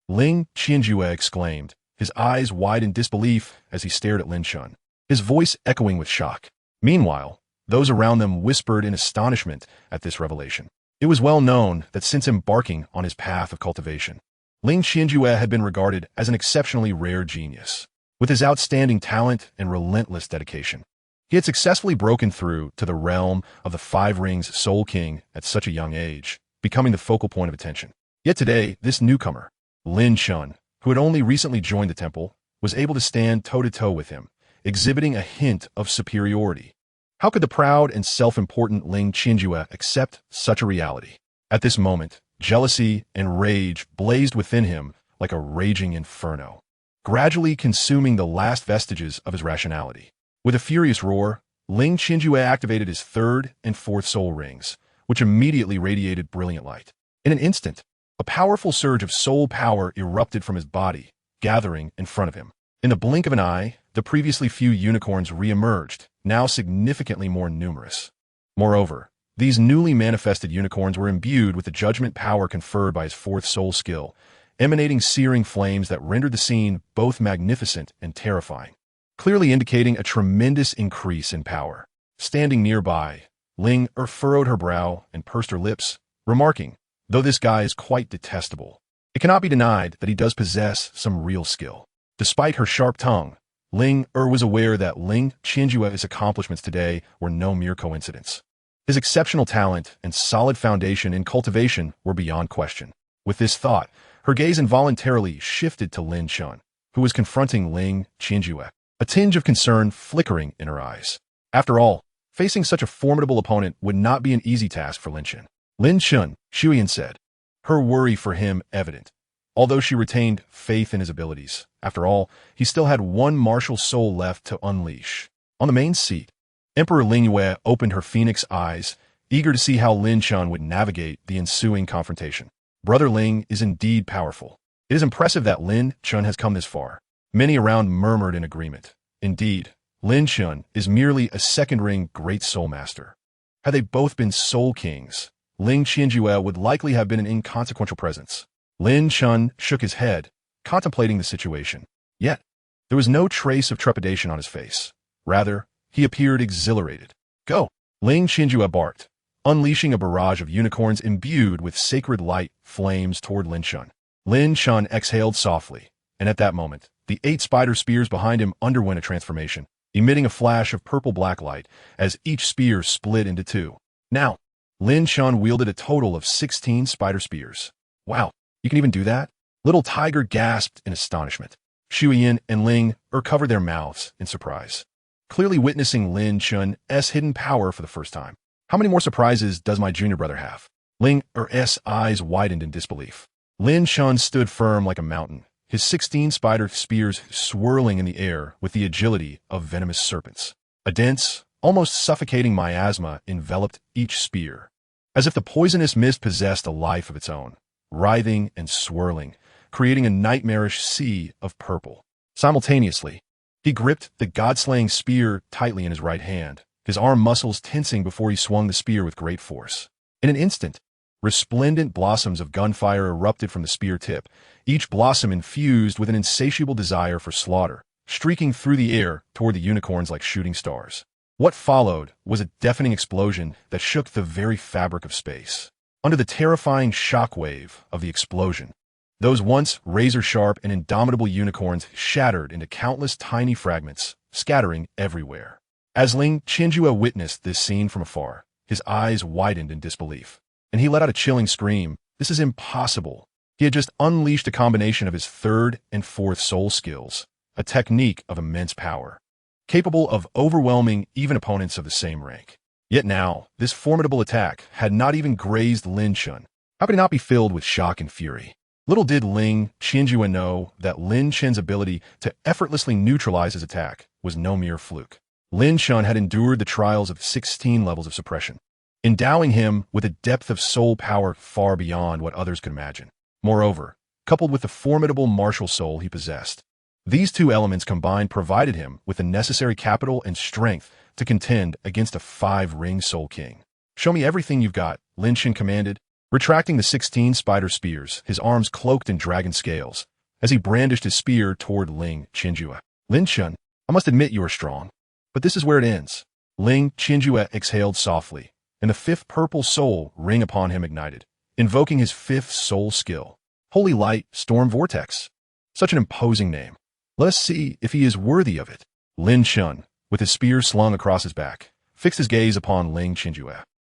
Ling Qianjue exclaimed, his eyes wide in disbelief as he stared at Lin Chen, his voice echoing with shock. Meanwhile, those around them whispered in astonishment at this revelation. It was well known that since embarking on his path of cultivation, Ling Qianjue had been regarded as an exceptionally rare genius. With his outstanding talent and relentless dedication, he had successfully broken through to the realm of the 5 Rings Soul King at such a young age, becoming the focal point of attention. Yet today, this newcomer, Lin Chen, who had only recently joined the temple, was able to stand toe-to-toe with him, exhibiting a hint of superiority. How could the proud and self-important Ling Chen accept such a reality? At this moment, jealousy and rage blazed within him like a raging inferno, gradually consuming the last vestiges of his rationality. With a furious roar, Ling Chen activated his third and fourth soul rings, which immediately radiated brilliant light. In an instant, a powerful surge of soul power erupted from his body, gathering in front of him. In the blink of an eye, the previously few unicorns re-emerged, now significantly more numerous. Moreover, these newly manifested unicorns were imbued with the judgment power conferred by his fourth soul skill, emanating searing flames that rendered the scene both magnificent and terrifying, clearly indicating a tremendous increase in power. Standing nearby, Ling furrowed her brow and pursed her lips, remarking, "Though this guy is quite detestable, it cannot be denied that he does possess some real skill." Despite her sharp tongue, Ling was aware that Ling Chen accomplishments today were no mere coincidence. His exceptional talent and solid foundation in cultivation were beyond question. With this thought, her gaze involuntarily shifted to Lin Chen, who was confronting Ling Chen, a tinge of concern flickering in her eyes. After all, facing such a formidable opponent would not be an easy task for Lin Chen. Lin Chen, Shuyan said, her worry for him evident. Although she retained faith in his abilities, after all, he still had one martial soul left to unleash. On the main seat, Emperor Ling Yue opened her phoenix eyes, eager to see how Lin Chen would navigate the ensuing confrontation. Brother Ling is indeed powerful. It is impressive that Lin Chen has come this far. Many around murmured in agreement. Indeed, Lin Chen is merely a second-ring great soul master. Had they both been soul kings, Ling Chen would likely have been an inconsequential presence. Lin Chen shook his head, contemplating the situation. Yet, there was no trace of trepidation on his face. Rather, he appeared exhilarated. "Go!" Ling Chen barked, unleashing a barrage of unicorns imbued with sacred light flames toward Lin Chen. Lin Chen exhaled softly, and at that moment, the 8 spider spears behind him underwent a transformation, emitting a flash of purple-black light as each spear split into 2. Now, Lin Chen wielded a total of 16 spider spears. "Wow, you can even do that?" Little Tiger gasped in astonishment. Shuyan and Ling covered their mouths in surprise, clearly witnessing Lin Chen's hidden power for the first time. "How many more surprises does my junior brother have?" Ling's eyes widened in disbelief. Lin Chen stood firm like a mountain, his 16 spider spears swirling in the air with the agility of venomous serpents. A dense, almost suffocating miasma enveloped each spear, as if the poisonous mist possessed a life of its own, writhing and swirling, creating a nightmarish sea of purple. Simultaneously, he gripped the god-slaying spear tightly in his right hand, his arm muscles tensing before he swung the spear with great force. In an instant, resplendent blossoms of gunfire erupted from the spear tip, each blossom infused with an insatiable desire for slaughter, streaking through the air toward the unicorns like shooting stars. What followed was a deafening explosion that shook the very fabric of space. Under the terrifying shockwave of the explosion, those once razor-sharp and indomitable unicorns shattered into countless tiny fragments, scattering everywhere. As Ling Chen witnessed this scene from afar, his eyes widened in disbelief, and he let out a chilling scream. This is impossible. He had just unleashed a combination of his third and fourth soul skills, a technique of immense power, capable of overwhelming even opponents of the same rank. Yet now, this formidable attack had not even grazed Lin Chen. How could he not be filled with shock and fury? Little did Ling Chen know that Lin Chen's ability to effortlessly neutralize his attack was no mere fluke. Lin Chen had endured the trials of 16 levels of suppression, endowing him with a depth of soul power far beyond what others could imagine. Moreover, coupled with the formidable martial soul he possessed, these two elements combined provided him with the necessary capital and strength to contend against a 5-ring soul king. "Show me everything you've got," Lin Chen commanded, retracting the 16 spider spears, his arms cloaked in dragon scales, as he brandished his spear toward Ling Chen. "Lin Chen, I must admit you are strong, but this is where it ends." Ling Chen exhaled softly, and the 5th purple soul ring upon him ignited, invoking his 5th soul skill, Holy Light Storm Vortex. Such an imposing name. Let us see if he is worthy of it. Lin Chen, with his spear slung across his back, fixed his gaze upon Ling Chen.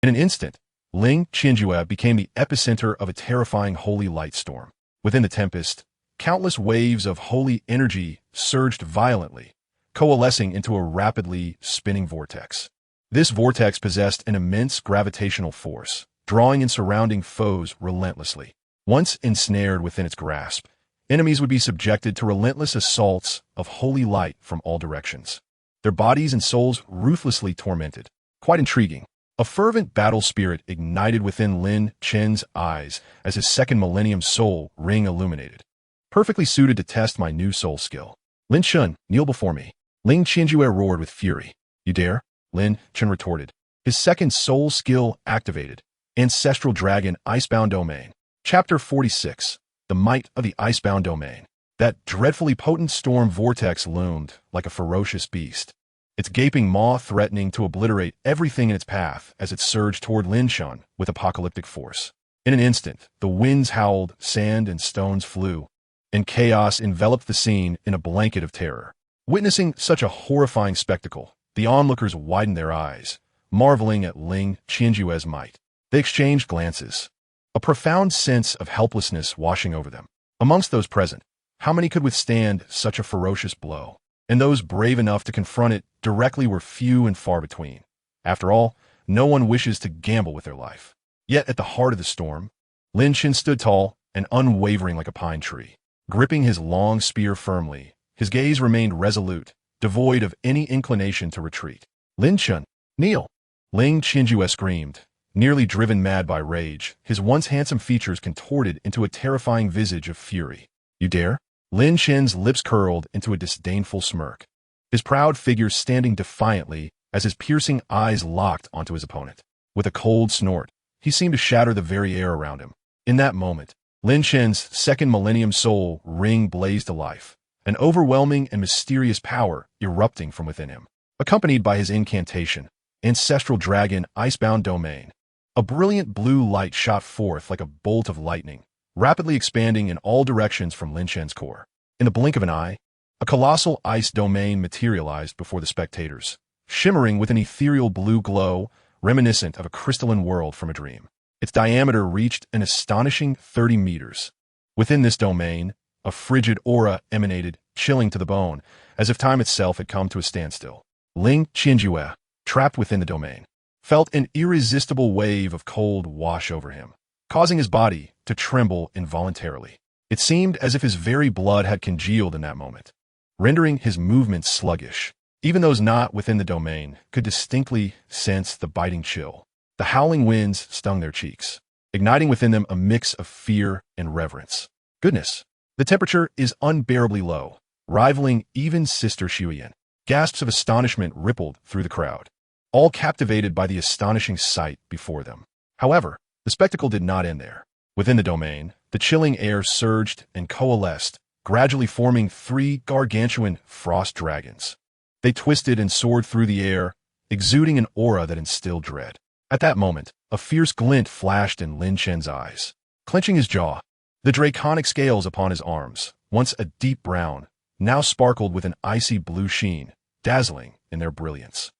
In an instant, Ling Chen became the epicenter of a terrifying holy light storm. Within the tempest, countless waves of holy energy surged violently, coalescing into a rapidly spinning vortex. This vortex possessed an immense gravitational force, drawing in surrounding foes relentlessly. Once ensnared within its grasp, enemies would be subjected to relentless assaults of holy light from all directions, their bodies and souls ruthlessly tormented. Quite intriguing. A fervent battle spirit ignited within Lin Chen's eyes as his second millennium soul ring illuminated. Perfectly suited to test my new soul skill. Lin Chen, kneel before me. Ling Qianjue roared with fury. You dare? Lin Chen retorted. His second soul skill activated. Ancestral Dragon Icebound Domain. Chapter 46. The Might of the Icebound Domain. That dreadfully potent storm vortex loomed like a ferocious beast, its gaping maw threatening to obliterate everything in its path as it surged toward Lin Chen with apocalyptic force. In an instant, the winds howled, sand and stones flew, and chaos enveloped the scene in a blanket of terror. Witnessing such a horrifying spectacle, the onlookers widened their eyes, marveling at Ling Qianjue's might. They exchanged glances, a profound sense of helplessness washing over them. Amongst those present, how many could withstand such a ferocious blow? And those brave enough to confront it directly were few and far between. After all, no one wishes to gamble with their life. Yet at the heart of the storm, Lin Chen stood tall and unwavering like a pine tree. Gripping his long spear firmly, his gaze remained resolute, devoid of any inclination to retreat. Lin Chen, kneel! Ling Qianjue screamed, nearly driven mad by rage, his once handsome features contorted into a terrifying visage of fury. You dare? Lin Chen's lips curled into a disdainful smirk, his proud figure standing defiantly as his piercing eyes locked onto his opponent. With a cold snort, he seemed to shatter the very air around him. In that moment, Lin Chen's second millennium soul ring blazed to life, an overwhelming and mysterious power erupting from within him. Accompanied by his incantation, Ancestral Dragon Icebound Domain, a brilliant blue light shot forth like a bolt of lightning, rapidly expanding in all directions from Lin Chen's core. In the blink of an eye, a colossal ice domain materialized before the spectators, shimmering with an ethereal blue glow reminiscent of a crystalline world from a dream. Its diameter reached an astonishing 30 meters. Within this domain, a frigid aura emanated, chilling to the bone, as if time itself had come to a standstill. Ling Qianjue, trapped within the domain, felt an irresistible wave of cold wash over him, causing his body to tremble involuntarily. It seemed as if his very blood had congealed in that moment, rendering his movements sluggish. Even those not within the domain could distinctly sense the biting chill. The howling winds stung their cheeks, igniting within them a mix of fear and reverence. Goodness, the temperature is unbearably low, rivaling even Sister Xueyan. Gasps of astonishment rippled through the crowd, all captivated by the astonishing sight before them. However, the spectacle did not end there. Within the domain, the chilling air surged and coalesced, gradually forming 3 gargantuan frost dragons. They twisted and soared through the air, exuding an aura that instilled dread. At that moment, a fierce glint flashed in Lin Chen's eyes. Clenching his jaw, the draconic scales upon his arms, once a deep brown, now sparkled with an icy blue sheen, dazzling in their brilliance.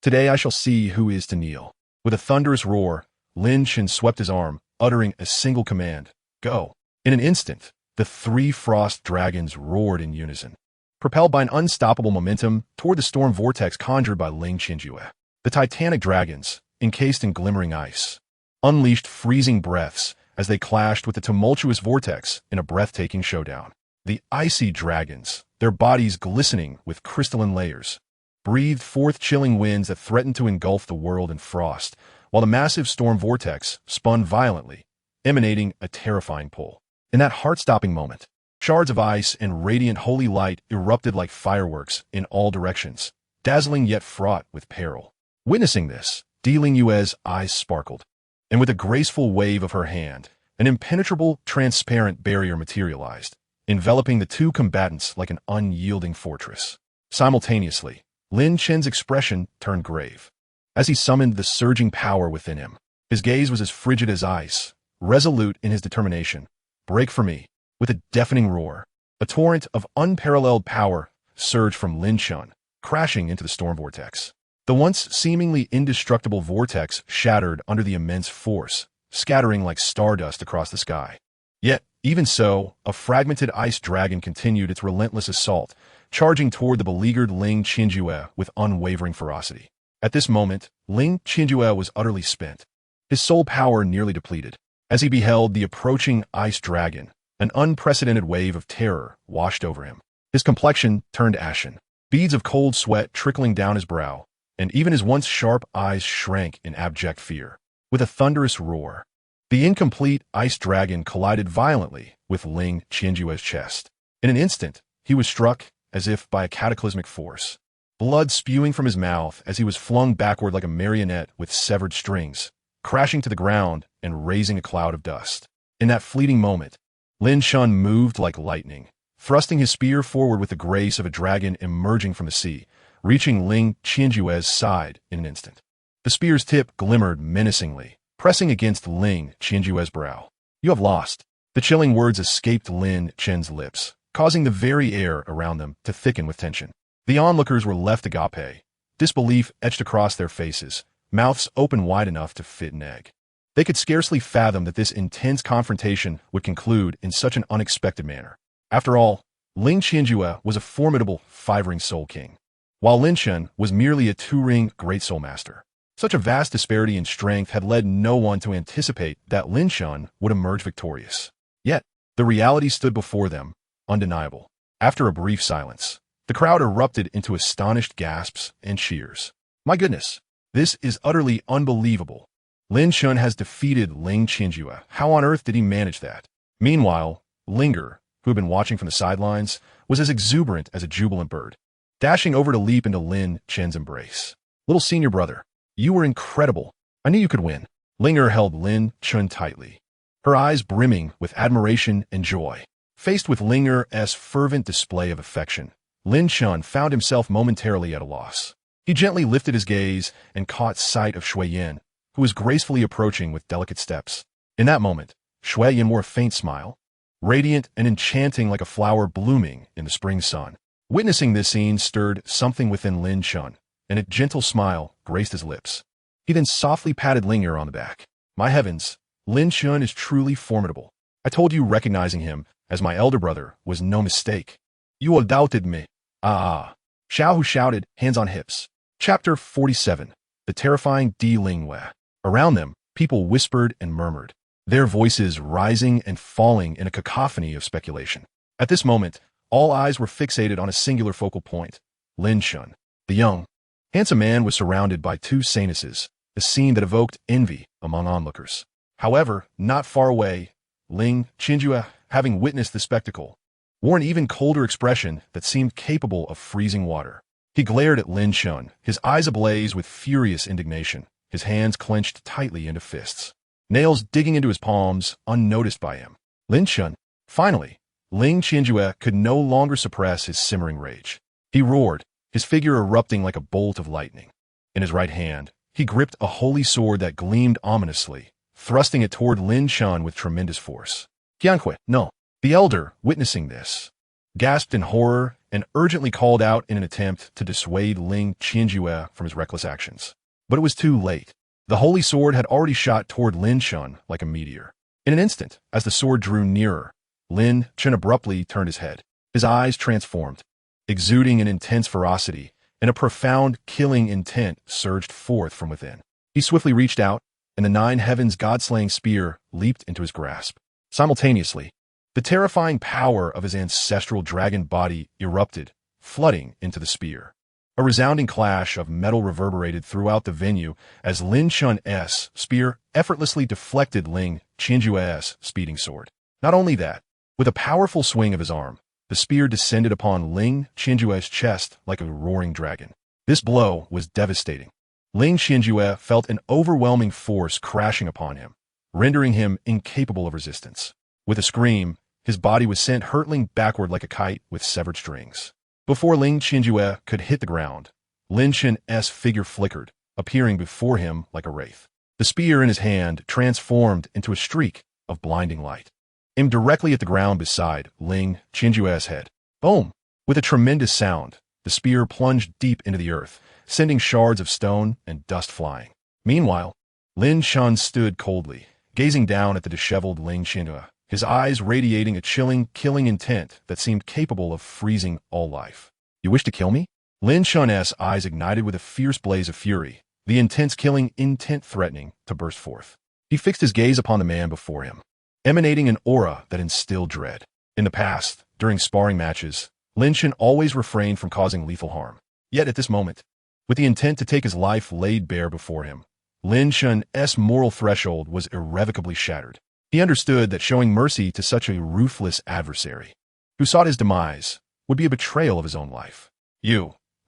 Today I shall see who is to kneel. With a thunderous roar, Lin Chen swept his arm, uttering a single command, go. In an instant, the 3 frost dragons roared in unison, propelled by an unstoppable momentum toward the storm vortex conjured by Ling Qianjue. The titanic dragons, encased in glimmering ice, unleashed freezing breaths as they clashed with the tumultuous vortex in a breathtaking showdown. The icy dragons, their bodies glistening with crystalline layers, breathed forth chilling winds that threatened to engulf the world in frost, while the massive storm vortex spun violently, emanating a terrifying pull. In that heart-stopping moment, shards of ice and radiant holy light erupted like fireworks in all directions, dazzling yet fraught with peril. Witnessing this, Ling Yue's eyes sparkled, and with a graceful wave of her hand, an impenetrable, transparent barrier materialized, enveloping the 2 combatants like an unyielding fortress. Simultaneously, Lin Chen's expression turned grave. As he summoned the surging power within him, his gaze was as frigid as ice, resolute in his determination. Break for me. With a deafening roar, a torrent of unparalleled power surged from Lin Chen, crashing into the storm vortex. The once seemingly indestructible vortex shattered under the immense force, scattering like stardust across the sky. Yet, even so, a fragmented ice dragon continued its relentless assault, charging toward the beleaguered Ling Qianjue with unwavering ferocity. At this moment, Lin Chen was utterly spent. His soul power nearly depleted. As he beheld the approaching ice dragon, an unprecedented wave of terror washed over him. His complexion turned ashen, beads of cold sweat trickling down his brow, and even his once sharp eyes shrank in abject fear. With a thunderous roar, the incomplete ice dragon collided violently with Lin Chenjue's chest. In an instant, he was struck as if by a cataclysmic force, blood spewing from his mouth as he was flung backward like a marionette with severed strings, crashing to the ground and raising a cloud of dust. In that fleeting moment, Lin Chen moved like lightning, thrusting his spear forward with the grace of a dragon emerging from the sea, reaching Lin Chenjue's side in an instant. The spear's tip glimmered menacingly, pressing against Lin Chenjue's brow. "You have lost." The chilling words escaped Lin Chen's lips, causing the very air around them to thicken with tension. The onlookers were left agape, disbelief etched across their faces, mouths open wide enough to fit an egg. They could scarcely fathom that this intense confrontation would conclude in such an unexpected manner. After all, Lin Chenjue was a formidable five-ring soul king, while Lin Chen was merely a two-ring great soul master. Such a vast disparity in strength had led no one to anticipate that Lin Chen would emerge victorious. Yet, the reality stood before them, undeniable. After a brief silence, the crowd erupted into astonished gasps and cheers. "My goodness, this is utterly unbelievable. Lin Chen has defeated Lin Chenjue. How on earth did he manage that?" Meanwhile, Linger, who had been watching from the sidelines, was as exuberant as a jubilant bird, dashing over to leap into Lin Chen's embrace. "Little senior brother, you were incredible. I knew you could win." Linger held Lin Chen tightly, her eyes brimming with admiration and joy. Faced with Linger's fervent display of affection, Lin Chen found himself momentarily at a loss. He gently lifted his gaze and caught sight of Shui Yin, who was gracefully approaching with delicate steps. In that moment, Shui Yin wore a faint smile, radiant and enchanting like a flower blooming in the spring sun. Witnessing this scene stirred something within Lin Chen, and a gentle smile graced his lips. He then softly patted Linger on the back. "My heavens, Lin Chen is truly formidable. I told you recognizing him as my elder brother was no mistake. You all doubted me." "Ah." Xiao Hu shouted, hands on hips. Chapter 47. The Terrifying Di Lingwei. Around them, people whispered and murmured, their voices rising and falling in a cacophony of speculation. At this moment, all eyes were fixated on a singular focal point, Lin Chen. The young, handsome man was surrounded by two sanuses, a scene that evoked envy among onlookers. However, not far away, Lin Chenjue, having witnessed the spectacle, wore an even colder expression that seemed capable of freezing water. He glared at Lin Chen, his eyes ablaze with furious indignation, his hands clenched tightly into fists, nails digging into his palms, unnoticed by him. Lin Chen. Finally, Lin Chenjue could no longer suppress his simmering rage. He roared, his figure erupting like a bolt of lightning. In his right hand, he gripped a holy sword that gleamed ominously, thrusting it toward Lin Chen with tremendous force. "Qianhui, no." The elder, witnessing this, gasped in horror and urgently called out in an attempt to dissuade Lin Chenjue from his reckless actions. But it was too late. The holy sword had already shot toward Lin Chen like a meteor. In an instant, as the sword drew nearer, Lin Chen abruptly turned his head. His eyes transformed, exuding an intense ferocity, and a profound killing intent surged forth from within. He swiftly reached out, and the nine heavens god-slaying spear leaped into his grasp. Simultaneously, the terrifying power of his ancestral dragon body erupted, flooding into the spear. A resounding clash of metal reverberated throughout the venue as Lin Chen's spear effortlessly deflected Lin Chenjue's speeding sword. Not only that, with a powerful swing of his arm, the spear descended upon Lin Chenjue's chest like a roaring dragon. This blow was devastating. Lin Chenjue felt an overwhelming force crashing upon him, rendering him incapable of resistance. With a scream, his body was sent hurtling backward like a kite with severed strings. Before Lin Chenjue could hit the ground, Lin Chen's figure flickered, appearing before him like a wraith. The spear in his hand transformed into a streak of blinding light, aimed directly at the ground beside Lin Chenjue's head. Boom! With a tremendous sound, the spear plunged deep into the earth, sending shards of stone and dust flying. Meanwhile, Lin Chen stood coldly, gazing down at the disheveled Lin Chenjue, his eyes radiating a chilling, killing intent that seemed capable of freezing all life. "You wish to kill me?" Lin Chen's eyes ignited with a fierce blaze of fury, the intense killing intent threatening to burst forth. He fixed his gaze upon the man before him, emanating an aura that instilled dread. In the past, during sparring matches, Lin Chen always refrained from causing lethal harm. Yet at this moment, with the intent to take his life laid bare before him, Lin Chen's moral threshold was irrevocably shattered. He understood that showing mercy to such a ruthless adversary, who sought his demise, would be a betrayal of his own life.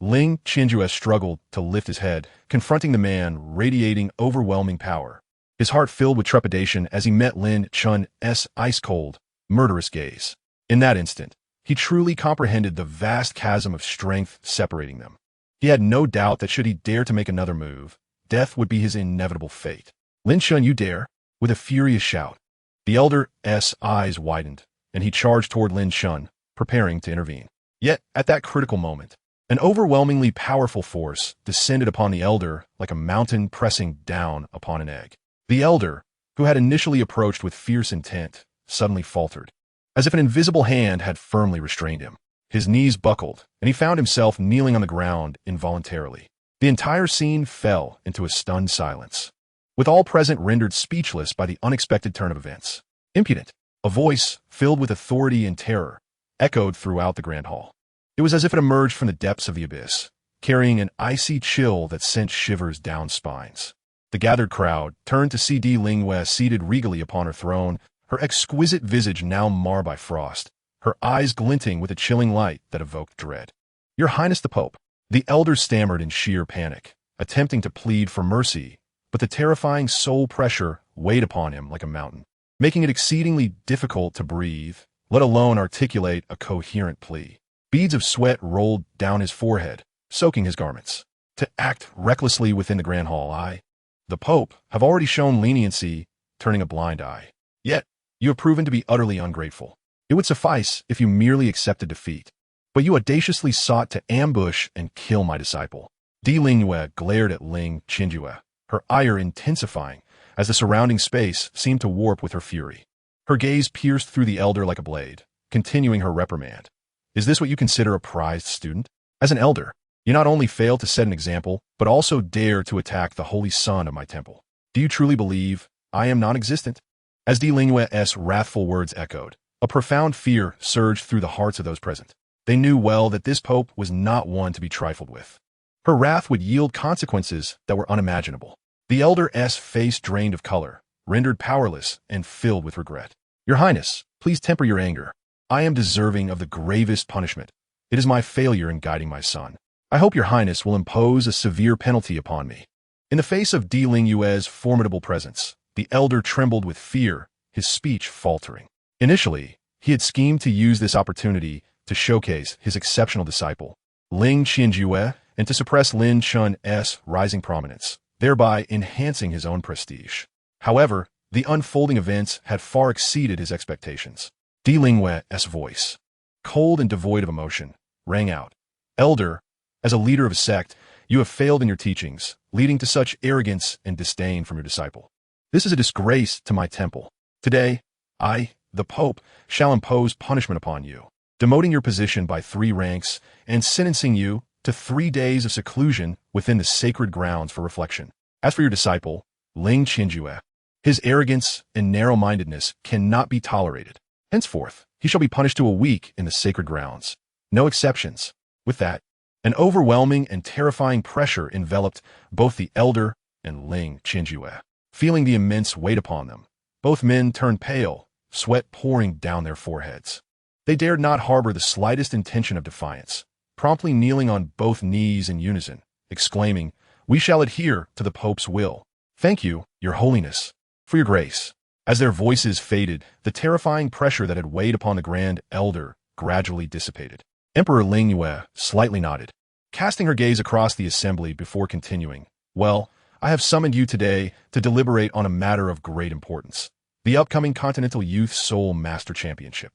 Ling Chenjue struggled to lift his head, confronting the man radiating overwhelming power, his heart filled with trepidation as he met Lin Chen's ice-cold, murderous gaze. In that instant, he truly comprehended the vast chasm of strength separating them. He had no doubt that should he dare to make another move, death would be his inevitable fate. Lin Chen, you dare? With a furious shout, the elder's eyes widened, and he charged toward Lin Chen, preparing to intervene. Yet, at that critical moment, an overwhelmingly powerful force descended upon the elder like a mountain pressing down upon an egg. The elder, who had initially approached with fierce intent, suddenly faltered, as if an invisible hand had firmly restrained him. His knees buckled, and he found himself kneeling on the ground involuntarily. The entire scene fell into a stunned silence, with all present rendered speechless by the unexpected turn of events. Impudent! A voice, filled with authority and terror, echoed throughout the grand hall. It was as if it emerged from the depths of the abyss, carrying an icy chill that sent shivers down spines. The gathered crowd turned to see Di Lingwei seated regally upon her throne, her exquisite visage now marred by frost, her eyes glinting with a chilling light that evoked dread. "Your Highness the Pope," the elder stammered in sheer panic, attempting to plead for mercy, but the terrifying soul pressure weighed upon him like a mountain, making it exceedingly difficult to breathe, let alone articulate a coherent plea. Beads of sweat rolled down his forehead, soaking his garments. To act recklessly within the grand hall, the Pope, have already shown leniency, turning a blind eye. Yet, you have proven to be utterly ungrateful. It would suffice if you merely accepted defeat. But you audaciously sought to ambush and kill my disciple. Di Lingwei glared at Ling Chenjue, her ire intensifying as the surrounding space seemed to warp with her fury. Her gaze pierced through the elder like a blade, continuing her reprimand. Is this what you consider a prized student? As an elder, you not only fail to set an example, but also dare to attack the holy son of my temple. Do you truly believe I am non-existent? As Di Lingwei's wrathful words echoed, a profound fear surged through the hearts of those present. They knew well that this pope was not one to be trifled with. Her wrath would yield consequences that were unimaginable. The elder's face drained of color, rendered powerless and filled with regret. Your Highness, please temper your anger. I am deserving of the gravest punishment. It is my failure in guiding my son. I hope your Highness will impose a severe penalty upon me. In the face of Di Lingwei's formidable presence, the elder trembled with fear, his speech faltering. Initially, he had schemed to use this opportunity to showcase his exceptional disciple, Ling Chenjue, and to suppress Lin Chen's rising prominence, thereby enhancing his own prestige. However, the unfolding events had far exceeded his expectations. Di Lingwei's voice, cold and devoid of emotion, rang out. Elder, as a leader of a sect, you have failed in your teachings, leading to such arrogance and disdain from your disciple. This is a disgrace to my temple. Today, I, the Pope, shall impose punishment upon you, demoting your position by 3 ranks and sentencing you to 3 days of seclusion within the sacred grounds for reflection. As for your disciple, Ling Chenjue, his arrogance and narrow-mindedness cannot be tolerated. Henceforth, he shall be punished to a week in the sacred grounds. No exceptions. With that, an overwhelming and terrifying pressure enveloped both the elder and Ling Chenjue. Feeling the immense weight upon them, both men turned pale, sweat pouring down their foreheads. They dared not harbor the slightest intention of defiance, promptly kneeling on both knees in unison, exclaiming, "We shall adhere to the Pope's will. Thank you, Your Holiness, for your grace." As their voices faded, the terrifying pressure that had weighed upon the grand elder gradually dissipated. Emperor Lingyue slightly nodded, casting her gaze across the assembly before continuing. "Well, I have summoned you today to deliberate on a matter of great importance, the upcoming Continental Youth Soul Master Championship.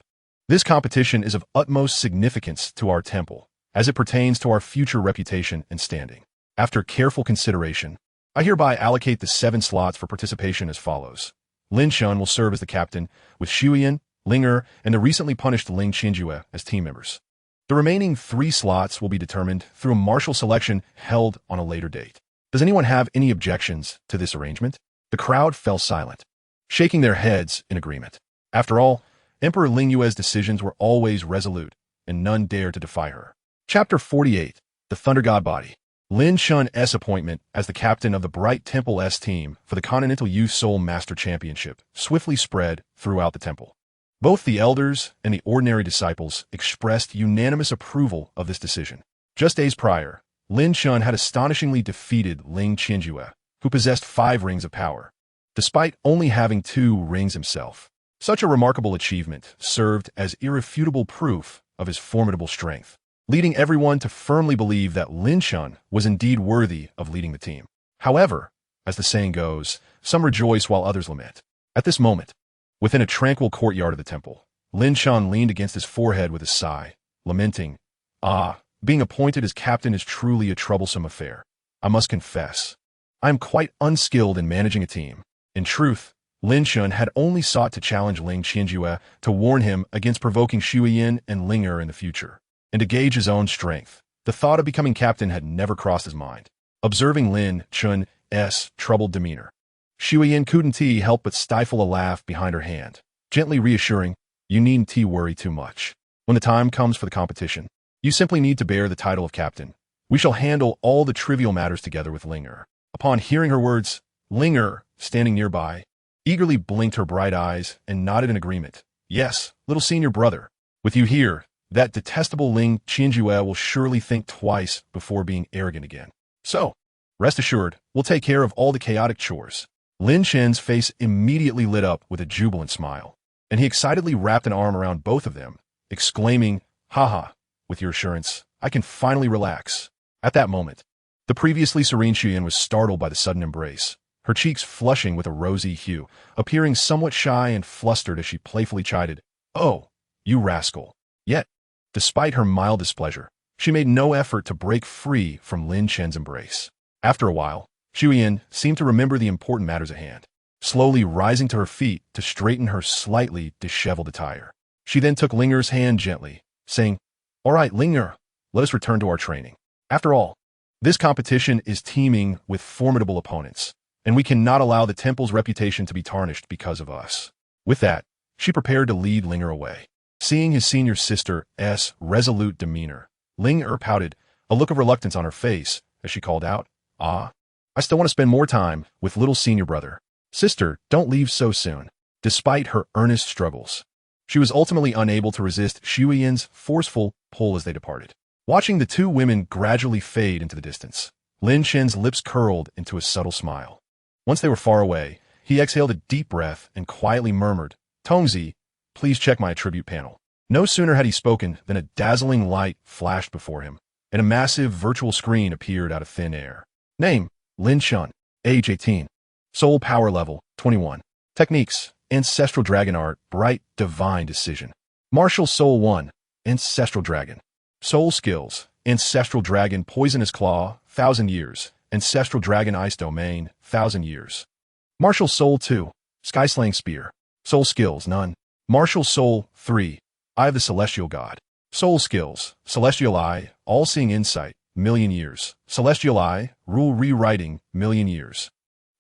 This competition is of utmost significance to our temple, as it pertains to our future reputation and standing. After careful consideration, I hereby allocate the 7 slots for participation as follows. Lin Chen will serve as the captain, with Shuyan, Linger, and the recently punished Ling Chenjue as team members. The remaining 3 slots will be determined through a martial selection held on a later date. Does anyone have any objections to this arrangement? The crowd fell silent, shaking their heads in agreement. After all, Emperor Ling Yue's decisions were always resolute, and none dared to defy her. Chapter 48. The Thunder God Body. Lin Chen's appointment as the captain of the Bright Temple S team for the Continental Youth Soul Master Championship swiftly spread throughout the temple. Both the elders and the ordinary disciples expressed unanimous approval of this decision. Just days prior, Lin Chen had astonishingly defeated Ling Qianjue, who possessed 5 rings of power, despite only having 2 rings himself. Such a remarkable achievement served as irrefutable proof of his formidable strength, leading everyone to firmly believe that Lin Chen was indeed worthy of leading the team. However, as the saying goes, some rejoice while others lament. At this moment, within a tranquil courtyard of the temple, Lin Chen leaned against his forehead with a sigh, lamenting, being appointed as captain is truly a troublesome affair. I must confess, I am quite unskilled in managing a team. In truth, Lin Chen had only sought to challenge Ling Qianjue to warn him against provoking Shuiyin and Linger in the future, and to gauge his own strength. The thought of becoming captain had never crossed his mind. Observing Lin Chen's troubled demeanor, Shuiyin couldn't help but stifle a laugh behind her hand, gently reassuring, "You needn't worry too much. When the time comes for the competition, you simply need to bear the title of captain. We shall handle all the trivial matters together with Linger." Upon hearing her words, Linger, standing nearby, eagerly blinked her bright eyes and nodded in agreement. "Yes, little senior brother. With you here, that detestable Ling Qianjue will surely think twice before being arrogant again. So, rest assured, we'll take care of all the chaotic chores." Lin Chen's face immediately lit up with a jubilant smile, and he excitedly wrapped an arm around both of them, exclaiming, "Haha, with your assurance, I can finally relax." At that moment, the previously serene Shuiyin was startled by the sudden embrace, her cheeks flushing with a rosy hue, appearing somewhat shy and flustered as she playfully chided, "Oh, you rascal." Yet, despite her mild displeasure, she made no effort to break free from Lin Chen's embrace. After a while, Shuiyin seemed to remember the important matters at hand, slowly rising to her feet to straighten her slightly disheveled attire. She then took Linger's hand gently, saying, "All right, Linger, let us return to our training. After all, this competition is teeming with formidable opponents, and we cannot allow the temple's reputation to be tarnished because of us." With that, she prepared to lead Linger away. Seeing his senior sister's resolute demeanor, Linger pouted, a look of reluctance on her face, as she called out, I still want to spend more time with little senior brother. Sister, don't leave so soon." Despite her earnest struggles, she was ultimately unable to resist Shuiyin's forceful pull as they departed. Watching the 2 women gradually fade into the distance, Lin Chen's lips curled into a subtle smile. Once they were far away, he exhaled a deep breath and quietly murmured, "Tongzi, please check my attribute panel." No sooner had he spoken than a dazzling light flashed before him, and a massive virtual screen appeared out of thin air. Name, Lin Chen. Age 18. Soul power level, 21. Techniques, Ancestral Dragon Art, Bright Divine Decision. Martial Soul 1, Ancestral Dragon. Soul Skills, Ancestral Dragon Poisonous Claw, 1,000 years. Ancestral Dragon Ice Domain, 1,000 years. Martial Soul 2, Skyslaying Spear. Soul Skills, none. Martial Soul 3, Eye of the Celestial God. Soul Skills, Celestial Eye, All-Seeing Insight, million years. Celestial Eye, Rule Rewriting, million years.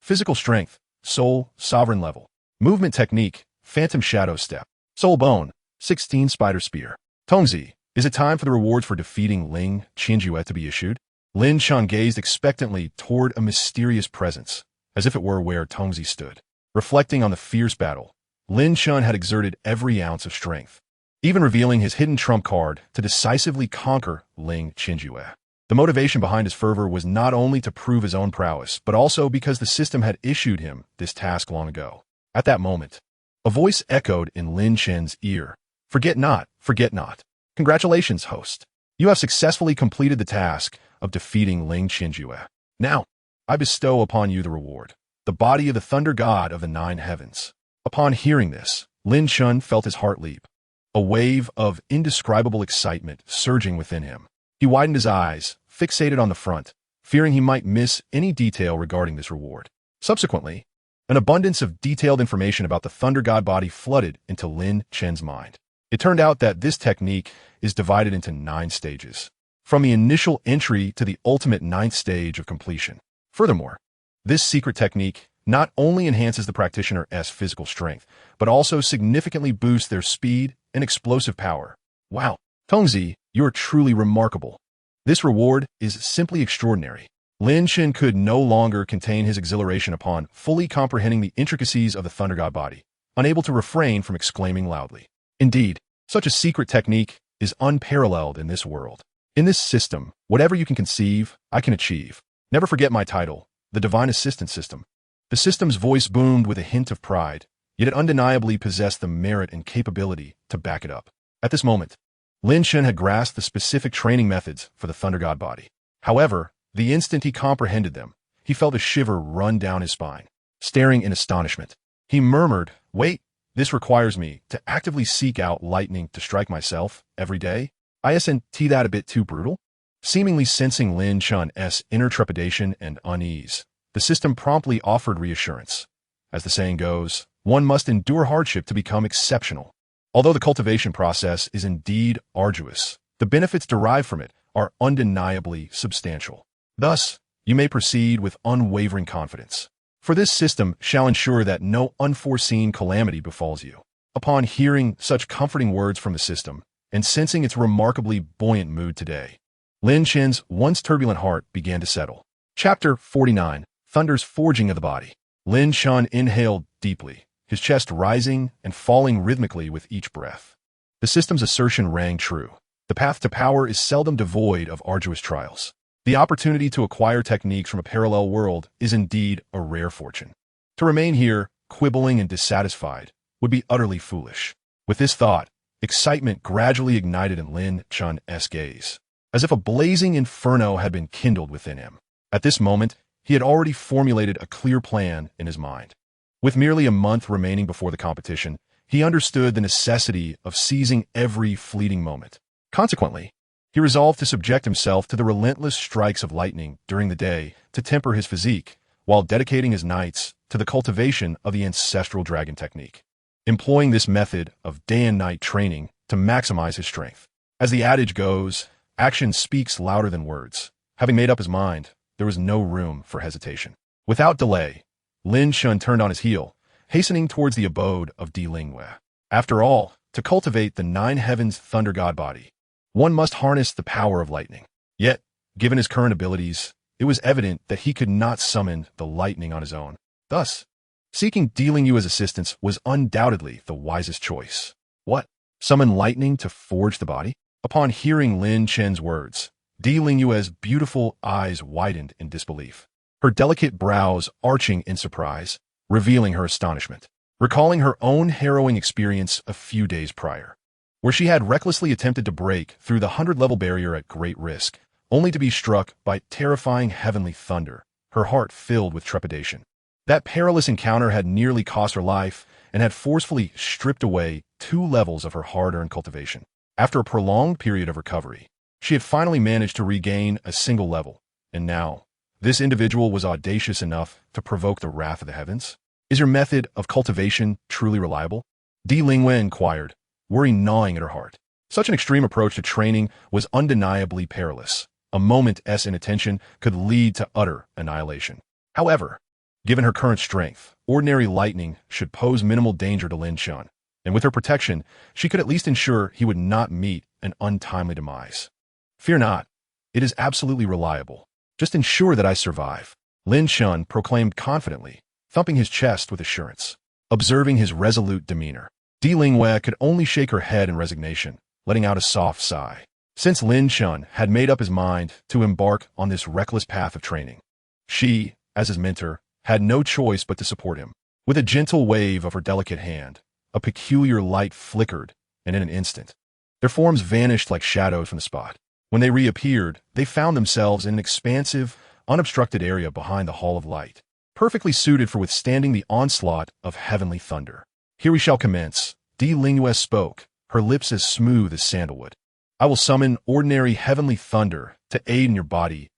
Physical Strength, Soul, Sovereign Level. Movement Technique, Phantom Shadow Step. Soul Bone, 16 Spider Spear. Tongzi, is it time for the rewards for defeating Ling Qianjue to be issued? Lin Chen gazed expectantly toward a mysterious presence, as if it were where Tongzi stood. Reflecting on the fierce battle, Lin Chen had exerted every ounce of strength, even revealing his hidden trump card to decisively conquer Ling Qianjue. The motivation behind his fervor was not only to prove his own prowess, but also because the system had issued him this task long ago. At that moment, a voice echoed in Lin Chen's ear. Forget not, forget not. Congratulations, host. You have successfully completed the task of defeating Ling Qianjue. Now, I bestow upon you the reward, the body of the thunder god of the 9 heavens. Upon hearing this, Lin Chen felt his heart leap, a wave of indescribable excitement surging within him. He widened his eyes, fixated on the front, fearing he might miss any detail regarding this reward. Subsequently, an abundance of detailed information about the Thunder God body flooded into Lin Chen's mind. It turned out that this technique is divided into 9 stages, from the initial entry to the ultimate 9th stage of completion. Furthermore, this secret technique not only enhances the practitioner's physical strength, but also significantly boosts their speed and explosive power. Wow, Tongzi, you're truly remarkable. This reward is simply extraordinary. Lin Chen could no longer contain his exhilaration upon fully comprehending the intricacies of the Thunder God body, unable to refrain from exclaiming loudly. Indeed, such a secret technique is unparalleled in this world. In this system, whatever you can conceive, I can achieve. Never forget my title, the Divine Assistant System. The system's voice boomed with a hint of pride, yet it undeniably possessed the merit and capability to back it up. At this moment, Lin Chen had grasped the specific training methods for the Thunder God body. However, the instant he comprehended them, he felt a shiver run down his spine. Staring in astonishment, he murmured, "Wait, this requires me to actively seek out lightning to strike myself every day? Isn't that a bit too brutal?" Seemingly sensing Lin Chen's inner trepidation and unease, the system promptly offered reassurance. As the saying goes, one must endure hardship to become exceptional. Although the cultivation process is indeed arduous, the benefits derived from it are undeniably substantial. Thus, you may proceed with unwavering confidence, for this system shall ensure that no unforeseen calamity befalls you. Upon hearing such comforting words from the system, and sensing its remarkably buoyant mood today, Lin Chen's once turbulent heart began to settle. Chapter 49, Thunder's Forging of the Body. Lin Chen inhaled deeply, his chest rising and falling rhythmically with each breath. The system's assertion rang true. The path to power is seldom devoid of arduous trials. The opportunity to acquire techniques from a parallel world is indeed a rare fortune. To remain here, quibbling and dissatisfied, would be utterly foolish. With this thought, excitement gradually ignited in Lin Chen's gaze, as if a blazing inferno had been kindled within him. At this moment, he had already formulated a clear plan in his mind. With merely a month remaining before the competition, he understood the necessity of seizing every fleeting moment. Consequently, he resolved to subject himself to the relentless strikes of lightning during the day to temper his physique, while dedicating his nights to the cultivation of the ancestral dragon technique, employing this method of day and night training to maximize his strength. As the adage goes, action speaks louder than words. Having made up his mind, there was no room for hesitation. Without delay, Lin Chen turned on his heel, hastening towards the abode of Douluo. After all, to cultivate the 9 heavens Thunder God body, one must harness the power of lightning. Yet, given his current abilities, it was evident that he could not summon the lightning on his own. Thus, seeking Douluo as assistance was undoubtedly the wisest choice. What? Summon lightning to forge the body? Upon hearing Lin Chen's words, Douluo's beautiful eyes widened in disbelief, her delicate brows arching in surprise, revealing her astonishment, recalling her own harrowing experience a few days prior, where she had recklessly attempted to break through the 100-level barrier at great risk, only to be struck by terrifying heavenly thunder, her heart filled with trepidation. That perilous encounter had nearly cost her life and had forcefully stripped away 2 levels of her hard-earned cultivation. After a prolonged period of recovery, she had finally managed to regain a single level, and now, this individual was audacious enough to provoke the wrath of the heavens? Is your method of cultivation truly reliable? Douluo inquired, worry gnawing at her heart. Such an extreme approach to training was undeniably perilous. A moment's inattention could lead to utter annihilation. However, given her current strength, ordinary lightning should pose minimal danger to Lin Chen, and with her protection, she could at least ensure he would not meet an untimely demise. Fear not, it is absolutely reliable. Just ensure that I survive, Lin Chen proclaimed confidently, thumping his chest with assurance. Observing his resolute demeanor, Douluo could only shake her head in resignation, letting out a soft sigh. Since Lin Chen had made up his mind to embark on this reckless path of training, she, as his mentor, had no choice but to support him. With a gentle wave of her delicate hand, a peculiar light flickered, and in an instant, their forms vanished like shadows from the spot. When they reappeared, they found themselves in an expansive, unobstructed area behind the Hall of Light, perfectly suited for withstanding the onslaught of heavenly thunder. Here we shall commence, Douluo spoke, her lips as smooth as sandalwood. I will summon ordinary heavenly thunder to aid in your body's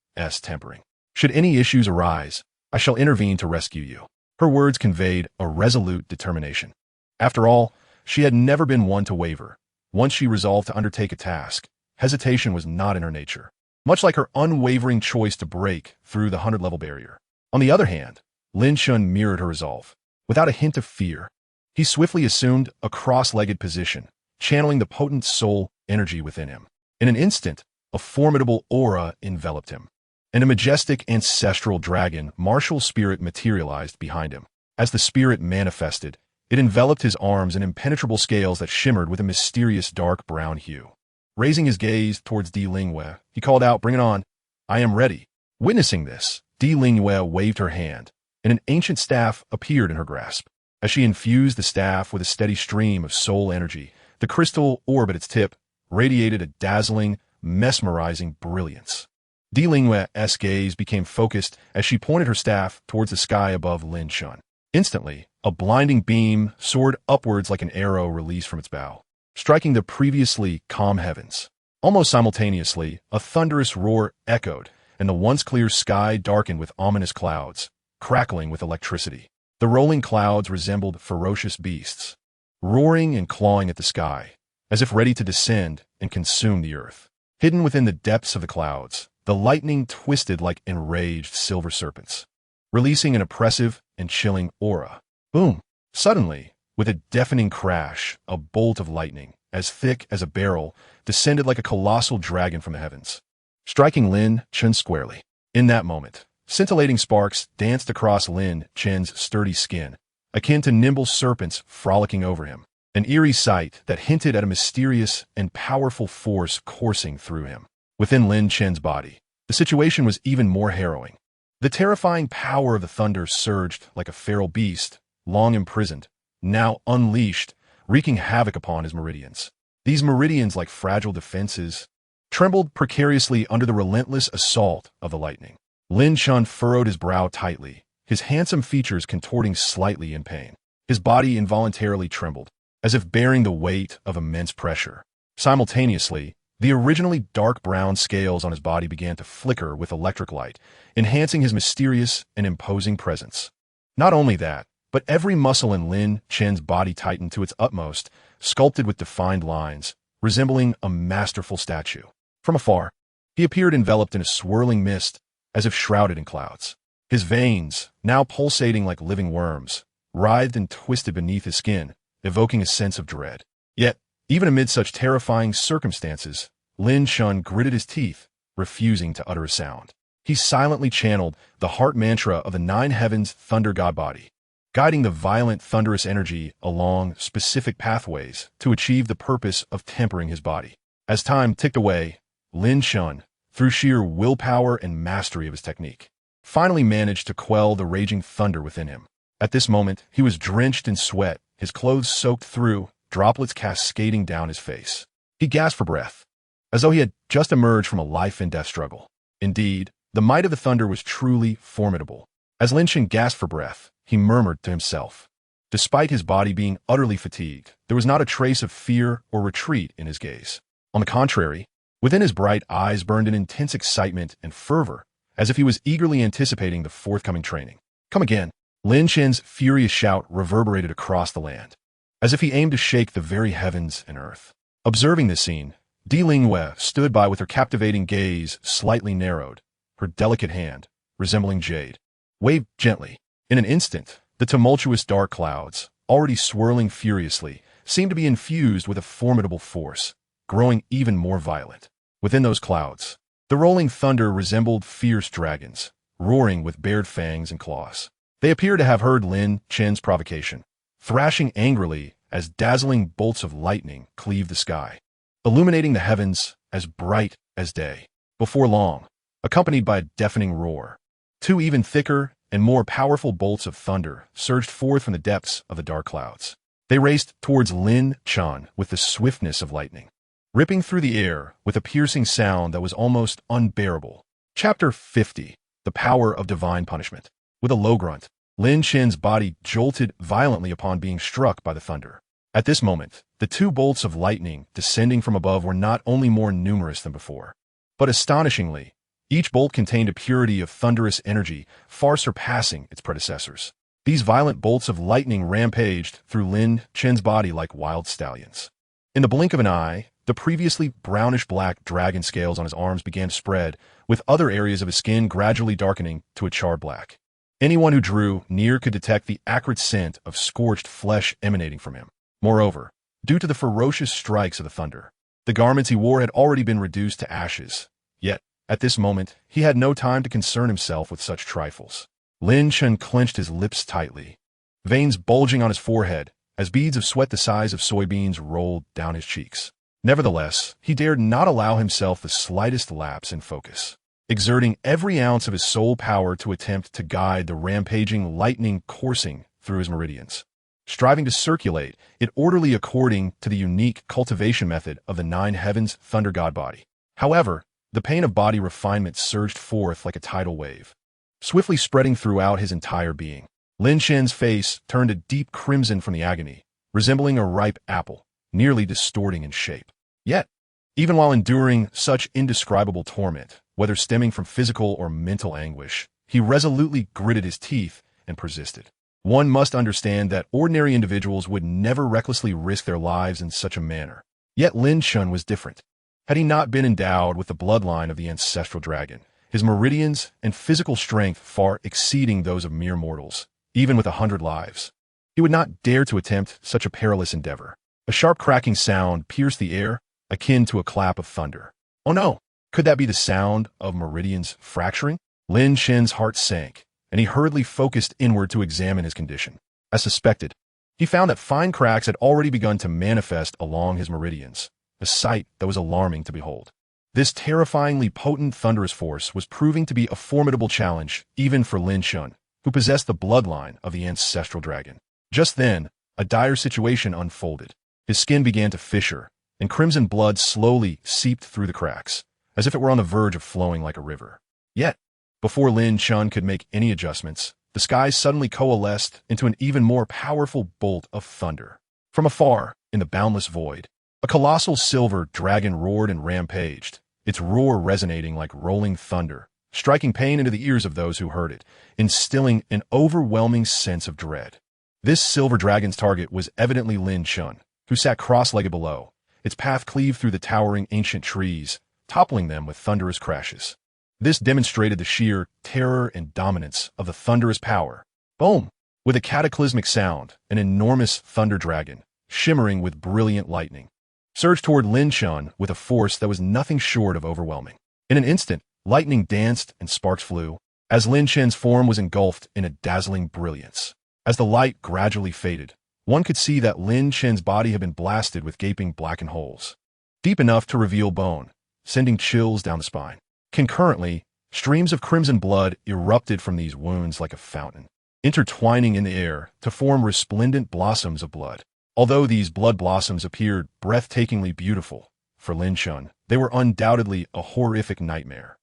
tempering. Should any issues arise, I shall intervene to rescue you. Her words conveyed a resolute determination. After all, she had never been one to waver, Once she resolved to undertake a task, hesitation was not in her nature, much like her unwavering choice to break through the 100-level barrier. On the other hand, Lin Chen mirrored her resolve. Without a hint of fear, he swiftly assumed a cross-legged position, channeling the potent soul energy within him. In an instant, a formidable aura enveloped him, and a majestic ancestral dragon martial spirit materialized behind him. As the spirit manifested, it enveloped his arms in impenetrable scales that shimmered with a mysterious dark brown hue. Raising his gaze towards Di Lingyue, he called out, "Bring it on. I am ready." Witnessing this, Di Lingyue waved her hand, and an ancient staff appeared in her grasp. As she infused the staff with a steady stream of soul energy, the crystal orb at its tip radiated a dazzling, mesmerizing brilliance. Di Lingyue's gaze became focused as she pointed her staff towards the sky above Lin Chen. Instantly, a blinding beam soared upwards like an arrow released from its bow, striking the previously calm heavens. Almost simultaneously, a thunderous roar echoed, and the once clear sky darkened with ominous clouds, crackling with electricity. The rolling clouds resembled ferocious beasts, roaring and clawing at the sky, as if ready to descend and consume the earth. Hidden within the depths of the clouds, the lightning twisted like enraged silver serpents, releasing an oppressive and chilling aura. Boom! Suddenly, with a deafening crash, a bolt of lightning, as thick as a barrel, descended like a colossal dragon from the heavens, striking Lin Chen squarely. In that moment, scintillating sparks danced across Lin Chen's sturdy skin, akin to nimble serpents frolicking over him, an eerie sight that hinted at a mysterious and powerful force coursing through him. Within Lin Chen's body, the situation was even more harrowing. The terrifying power of the thunder surged like a feral beast, long imprisoned, now unleashed, wreaking havoc upon his meridians. These meridians, like fragile defenses, trembled precariously under the relentless assault of the lightning. Lin Chen furrowed his brow tightly, his handsome features contorting slightly in pain. His body involuntarily trembled, as if bearing the weight of immense pressure. Simultaneously, the originally dark brown scales on his body began to flicker with electric light, enhancing his mysterious and imposing presence. Not only that, but every muscle in Lin Chen's body tightened to its utmost, sculpted with defined lines, resembling a masterful statue. From afar, he appeared enveloped in a swirling mist, as if shrouded in clouds. His veins, now pulsating like living worms, writhed and twisted beneath his skin, evoking a sense of dread. Yet, even amid such terrifying circumstances, Lin Chen gritted his teeth, refusing to utter a sound. He silently channeled the heart mantra of the nine heavens thunder god body, guiding the violent thunderous energy along specific pathways to achieve the purpose of tempering his body. As time ticked away, Lin Chen, through sheer willpower and mastery of his technique, finally managed to quell the raging thunder within him. At this moment, he was drenched in sweat, his clothes soaked through, droplets cascading down his face. He gasped for breath, as though he had just emerged from a life-and-death struggle. Indeed, the might of the thunder was truly formidable. As Lin Chen gasped for breath, he murmured to himself. Despite his body being utterly fatigued, there was not a trace of fear or retreat in his gaze. On the contrary, within his bright eyes burned an intense excitement and fervor, as if he was eagerly anticipating the forthcoming training. "Come again!" Lin Chen's furious shout reverberated across the land, as if he aimed to shake the very heavens and earth. Observing this scene, Di Lingyue stood by with her captivating gaze slightly narrowed, her delicate hand, resembling jade, waved gently. In an instant, the tumultuous dark clouds, already swirling furiously, seemed to be infused with a formidable force, growing even more violent. Within those clouds, the rolling thunder resembled fierce dragons, roaring with bared fangs and claws. They appeared to have heard Lin Chen's provocation, thrashing angrily as dazzling bolts of lightning cleaved the sky, illuminating the heavens as bright as day. Before long, accompanied by a deafening roar, two even thicker and more powerful bolts of thunder surged forth from the depths of the dark clouds. They raced towards Lin Chen with the swiftness of lightning, ripping through the air with a piercing sound that was almost unbearable. Chapter 50. The Power of Divine Punishment. With a low grunt, Lin Chen's body jolted violently upon being struck by the thunder. At this moment, the two bolts of lightning descending from above were not only more numerous than before, but astonishingly, each bolt contained a purity of thunderous energy far surpassing its predecessors. These violent bolts of lightning rampaged through Lin Chen's body like wild stallions, In the blink of an eye, the previously brownish-black dragon scales on his arms began to spread, with other areas of his skin gradually darkening to a charred black. Anyone who drew near could detect the acrid scent of scorched flesh emanating from him. Moreover, due to the ferocious strikes of the thunder, the garments he wore had already been reduced to ashes. Yet, at this moment, he had no time to concern himself with such trifles. Lin Chen clenched his lips tightly, veins bulging on his forehead as beads of sweat the size of soybeans rolled down his cheeks. Nevertheless, he dared not allow himself the slightest lapse in focus, exerting every ounce of his soul power to attempt to guide the rampaging lightning coursing through his meridians, striving to circulate it orderly according to the unique cultivation method of the nine heavens thunder god body. However, the pain of body refinement surged forth like a tidal wave, swiftly spreading throughout his entire being. Lin Chen's face turned a deep crimson from the agony, resembling a ripe apple, nearly distorting in shape. Yet, even while enduring such indescribable torment, whether stemming from physical or mental anguish, he resolutely gritted his teeth and persisted. One must understand that ordinary individuals would never recklessly risk their lives in such a manner. Yet Lin Chen was different. Had he not been endowed with the bloodline of the ancestral dragon, his meridians and physical strength far exceeding those of mere mortals, even with 100 lives, he would not dare to attempt such a perilous endeavor. A sharp cracking sound pierced the air, akin to a clap of thunder. Oh no! Could that be the sound of meridians fracturing? Lin Chen's heart sank, and he hurriedly focused inward to examine his condition. As suspected, he found that fine cracks had already begun to manifest along his meridians, a sight that was alarming to behold. This terrifyingly potent thunderous force was proving to be a formidable challenge even for Lin Chen, who possessed the bloodline of the ancestral dragon. Just then, a dire situation unfolded. His skin began to fissure, and crimson blood slowly seeped through the cracks, as if it were on the verge of flowing like a river. Yet, before Lin Chen could make any adjustments, the skies suddenly coalesced into an even more powerful bolt of thunder. From afar, in the boundless void, a colossal silver dragon roared and rampaged, its roar resonating like rolling thunder, striking pain into the ears of those who heard it, instilling an overwhelming sense of dread. This silver dragon's target was evidently Lin Chen, who sat cross-legged below, its path cleaved through the towering ancient trees, toppling them with thunderous crashes. This demonstrated the sheer terror and dominance of the thunderous power. Boom! With a cataclysmic sound, an enormous thunder dragon, shimmering with brilliant lightning, surged toward Lin Chen with a force that was nothing short of overwhelming. In an instant, lightning danced and sparks flew, as Lin Chen's form was engulfed in a dazzling brilliance. As the light gradually faded, one could see that Lin Chen's body had been blasted with gaping blackened holes, deep enough to reveal bone, sending chills down the spine. Concurrently, streams of crimson blood erupted from these wounds like a fountain, intertwining in the air to form resplendent blossoms of blood. Although these blood blossoms appeared breathtakingly beautiful, for Lin Chen, they were undoubtedly a horrific nightmare.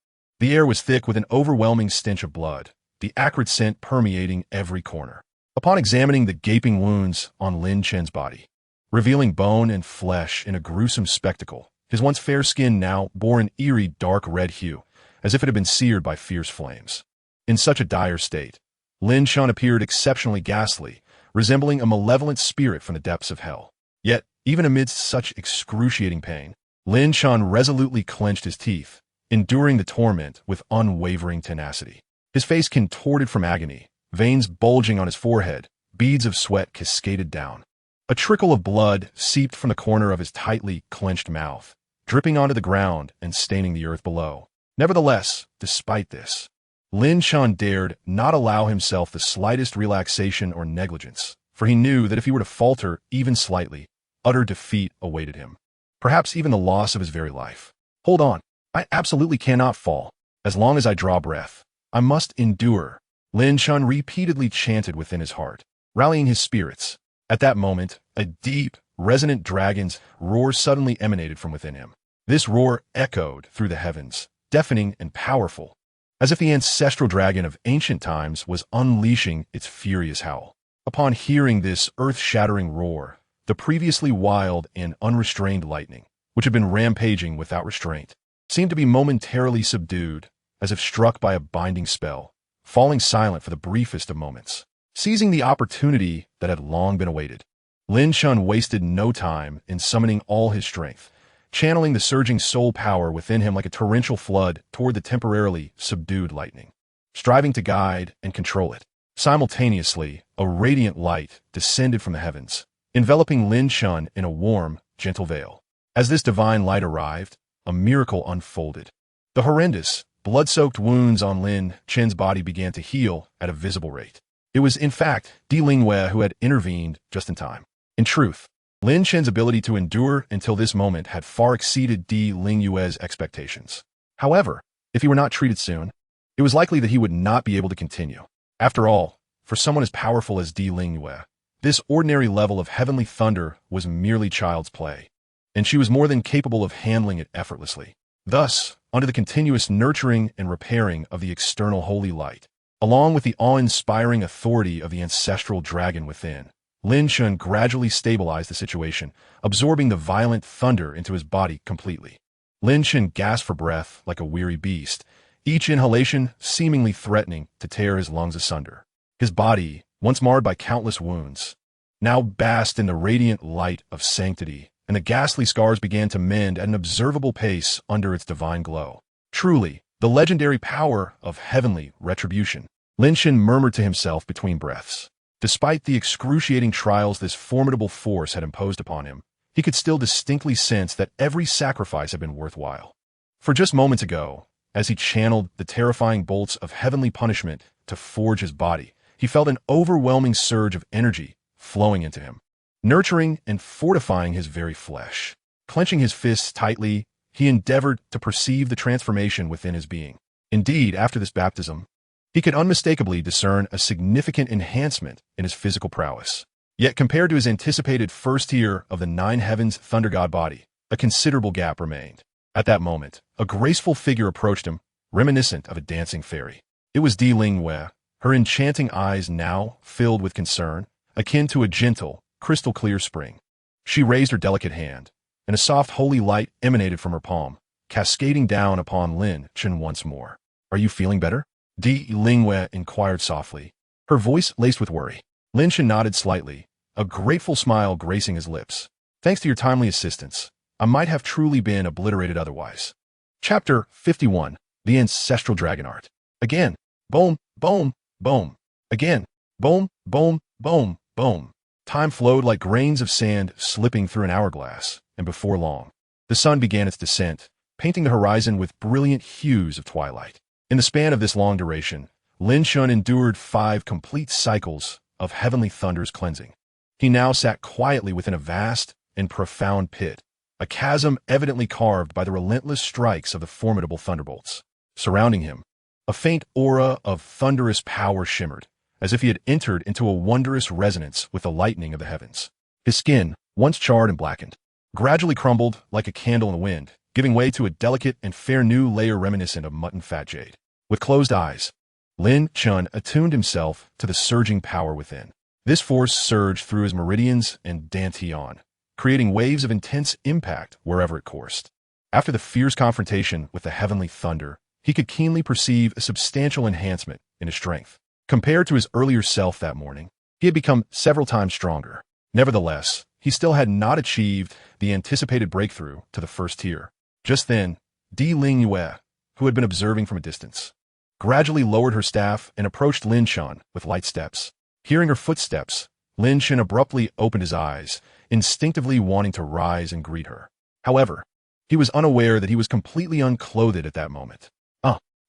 The air was thick with an overwhelming stench of blood, the acrid scent permeating every corner. Upon examining the gaping wounds on Lin Chen's body, revealing bone and flesh in a gruesome spectacle, his once fair skin now bore an eerie dark red hue, as if it had been seared by fierce flames. In such a dire state, Lin Chen appeared exceptionally ghastly, resembling a malevolent spirit from the depths of hell. Yet, even amidst such excruciating pain, Lin Chen resolutely clenched his teeth, enduring the torment with unwavering tenacity. His face contorted from agony, veins bulging on his forehead, beads of sweat cascaded down. A trickle of blood seeped from the corner of his tightly clenched mouth, dripping onto the ground and staining the earth below. Nevertheless, despite this, Lin Chen dared not allow himself the slightest relaxation or negligence, for he knew that if he were to falter even slightly, utter defeat awaited him. Perhaps even the loss of his very life. Hold on, I absolutely cannot fall. As long as I draw breath, I must endure, Lin Chen repeatedly chanted within his heart, rallying his spirits. At that moment, a deep, resonant dragon's roar suddenly emanated from within him. This roar echoed through the heavens, deafening and powerful, as if the ancestral dragon of ancient times was unleashing its furious howl. Upon hearing this earth-shattering roar, the previously wild and unrestrained lightning, which had been rampaging without restraint, seemed to be momentarily subdued, as if struck by a binding spell, falling silent for the briefest of moments. Seizing the opportunity that had long been awaited, Lin Chen wasted no time in summoning all his strength, channeling the surging soul power within him like a torrential flood toward the temporarily subdued lightning, striving to guide and control it. Simultaneously, a radiant light descended from the heavens, enveloping Lin Chen in a warm, gentle veil. As this divine light arrived, a miracle unfolded. The horrendous, blood-soaked wounds on Lin Chen's body began to heal at a visible rate. It was, in fact, Di Lingyue who had intervened just in time. In truth, Lin Chen's ability to endure until this moment had far exceeded Di Lingyue's expectations. However, if he were not treated soon, it was likely that he would not be able to continue. After all, for someone as powerful as Di Lingyue, this ordinary level of heavenly thunder was merely child's play, and she was more than capable of handling it effortlessly. Thus, under the continuous nurturing and repairing of the external holy light, along with the awe-inspiring authority of the ancestral dragon within, Lin Chen gradually stabilized the situation, absorbing the violent thunder into his body completely. Lin Chen gasped for breath like a weary beast, each inhalation seemingly threatening to tear his lungs asunder. His body, once marred by countless wounds, now basked in the radiant light of sanctity, and the ghastly scars began to mend at an observable pace under its divine glow. Truly, the legendary power of heavenly retribution. Lin Chen murmured to himself between breaths. Despite the excruciating trials this formidable force had imposed upon him, he could still distinctly sense that every sacrifice had been worthwhile. For just moments ago, as he channeled the terrifying bolts of heavenly punishment to forge his body, he felt an overwhelming surge of energy flowing into him, nurturing and fortifying his very flesh. Clenching his fists tightly, he endeavored to perceive the transformation within his being. Indeed, after this baptism, he could unmistakably discern a significant enhancement in his physical prowess. Yet compared to his anticipated first tier of the Nine Heavens Thunder God body, a considerable gap remained. At that moment, a graceful figure approached him, reminiscent of a dancing fairy. It was Di Lingyue, her enchanting eyes now filled with concern, akin to a gentle, crystal-clear spring. She raised her delicate hand, and a soft holy light emanated from her palm, cascading down upon Lin Chen once more. "Are you feeling better?" Di Lingyue inquired softly, her voice laced with worry. Lin Chen nodded slightly, a grateful smile gracing his lips. "Thanks to your timely assistance, I might have truly been obliterated otherwise." Chapter 51. The Ancestral Dragon Art. Again, boom, boom, boom. Again, boom, boom, boom, boom. Time flowed like grains of sand slipping through an hourglass, and before long, the sun began its descent, painting the horizon with brilliant hues of twilight. In the span of this long duration, Lin Chen endured 5 complete cycles of heavenly thunder's cleansing. He now sat quietly within a vast and profound pit, a chasm evidently carved by the relentless strikes of the formidable thunderbolts. Surrounding him, a faint aura of thunderous power shimmered, as if he had entered into a wondrous resonance with the lightning of the heavens. His skin, once charred and blackened, gradually crumbled like a candle in the wind, giving way to a delicate and fair new layer reminiscent of mutton fat jade. With closed eyes, Lin Chen attuned himself to the surging power within. This force surged through his meridians and danced on, creating waves of intense impact wherever it coursed. After the fierce confrontation with the heavenly thunder, he could keenly perceive a substantial enhancement in his strength. Compared to his earlier self that morning, he had become several times stronger. Nevertheless, he still had not achieved the anticipated breakthrough to the first tier. Just then, Di Lingyue, who had been observing from a distance, gradually lowered her staff and approached Lin Chen with light steps. Hearing her footsteps, Lin Chen abruptly opened his eyes, instinctively wanting to rise and greet her. However, he was unaware that he was completely unclothed at that moment.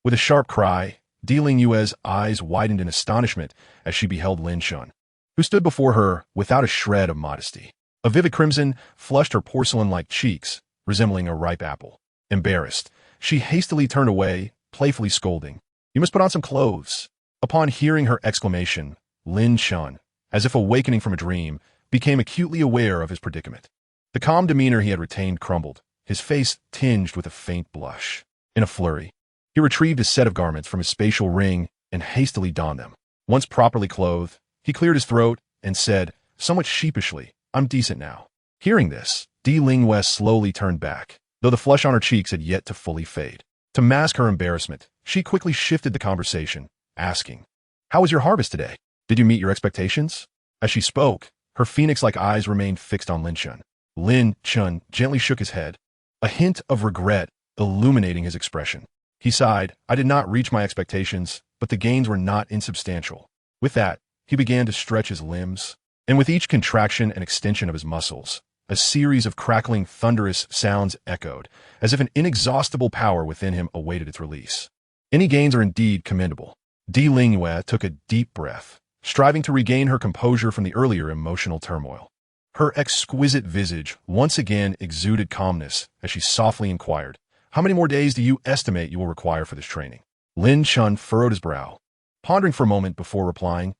With a sharp cry, Di Lingyue's eyes widened in astonishment as she beheld Lin Chen, who stood before her without a shred of modesty. A vivid crimson flushed her porcelain-like cheeks, resembling a ripe apple. Embarrassed, she hastily turned away, playfully scolding, "You must put on some clothes." Upon hearing her exclamation, Lin Chen, as if awakening from a dream, became acutely aware of his predicament. The calm demeanor he had retained crumbled, his face tinged with a faint blush. In a flurry, he retrieved a set of garments from his spatial ring and hastily donned them. Once properly clothed, he cleared his throat and said, somewhat sheepishly, "I'm decent now." Hearing this, Di Lingyue slowly turned back, though the flush on her cheeks had yet to fully fade. To mask her embarrassment, she quickly shifted the conversation, asking, "How was your harvest today? Did you meet your expectations?" As she spoke, Her phoenix-like eyes remained fixed on Lin Chen. Lin Chen gently shook his head, a hint of regret illuminating his expression. He sighed, "I did not reach my expectations, but the gains were not insubstantial." With that, he began to stretch his limbs, and with each contraction and extension of his muscles, a series of crackling, thunderous sounds echoed, as if an inexhaustible power within him awaited its release. Any gains are indeed commendable. Douluo took a deep breath, striving to regain her composure from the earlier emotional turmoil. Her exquisite visage once again exuded calmness as she softly inquired, "How many more days do you estimate you will require for this training?" Lin Chen furrowed his brow, pondering for a moment before replying,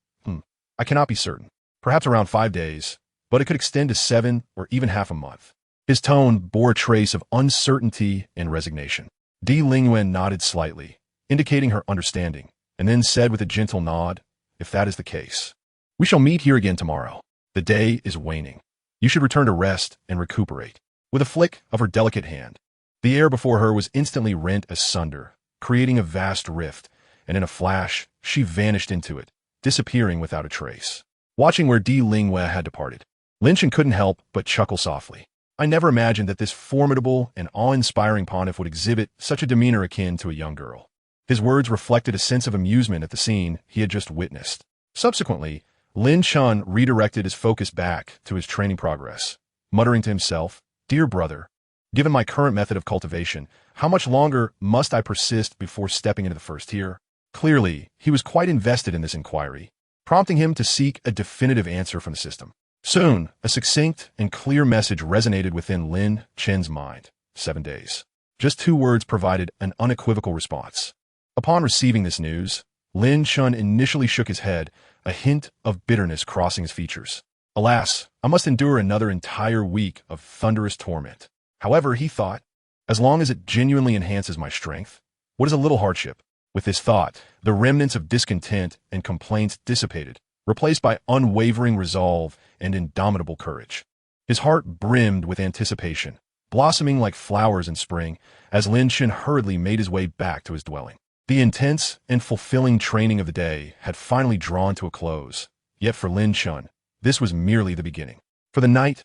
"I cannot be certain. Perhaps around 5 days, but it could extend to 7 or even half a month." His tone bore a trace of uncertainty and resignation. Douluo nodded slightly, indicating her understanding, and then said with a gentle nod, "If that is the case, we shall meet here again tomorrow. The day is waning. You should return to rest and recuperate." With a flick of her delicate hand, the air before her was instantly rent asunder, creating a vast rift, and in a flash, she vanished into it, disappearing without a trace. Watching where Douluo had departed, Lin Chen couldn't help but chuckle softly. "I never imagined that this formidable and awe-inspiring pontiff would exhibit such a demeanor akin to a young girl." His words reflected a sense of amusement at the scene he had just witnessed. Subsequently, Lin Chen redirected his focus back to his training progress, muttering to himself, "Dear brother, given my current method of cultivation, how much longer must I persist before stepping into the first tier?" Clearly, he was quite invested in this inquiry, prompting him to seek a definitive answer from the system. Soon, a succinct and clear message resonated within Lin Chen's mind. 7 days. Just 2 words provided an unequivocal response. Upon receiving this news, Lin Chen initially shook his head, a hint of bitterness crossing his features. "Alas, I must endure another entire week of thunderous torment." However, he thought, "as long as it genuinely enhances my strength, what is a little hardship?" With this thought, the remnants of discontent and complaints dissipated, replaced by unwavering resolve and indomitable courage. His heart brimmed with anticipation, blossoming like flowers in spring, as Lin Chen hurriedly made his way back to his dwelling. The intense and fulfilling training of the day had finally drawn to a close, yet for Lin Chen, this was merely the beginning. For the night's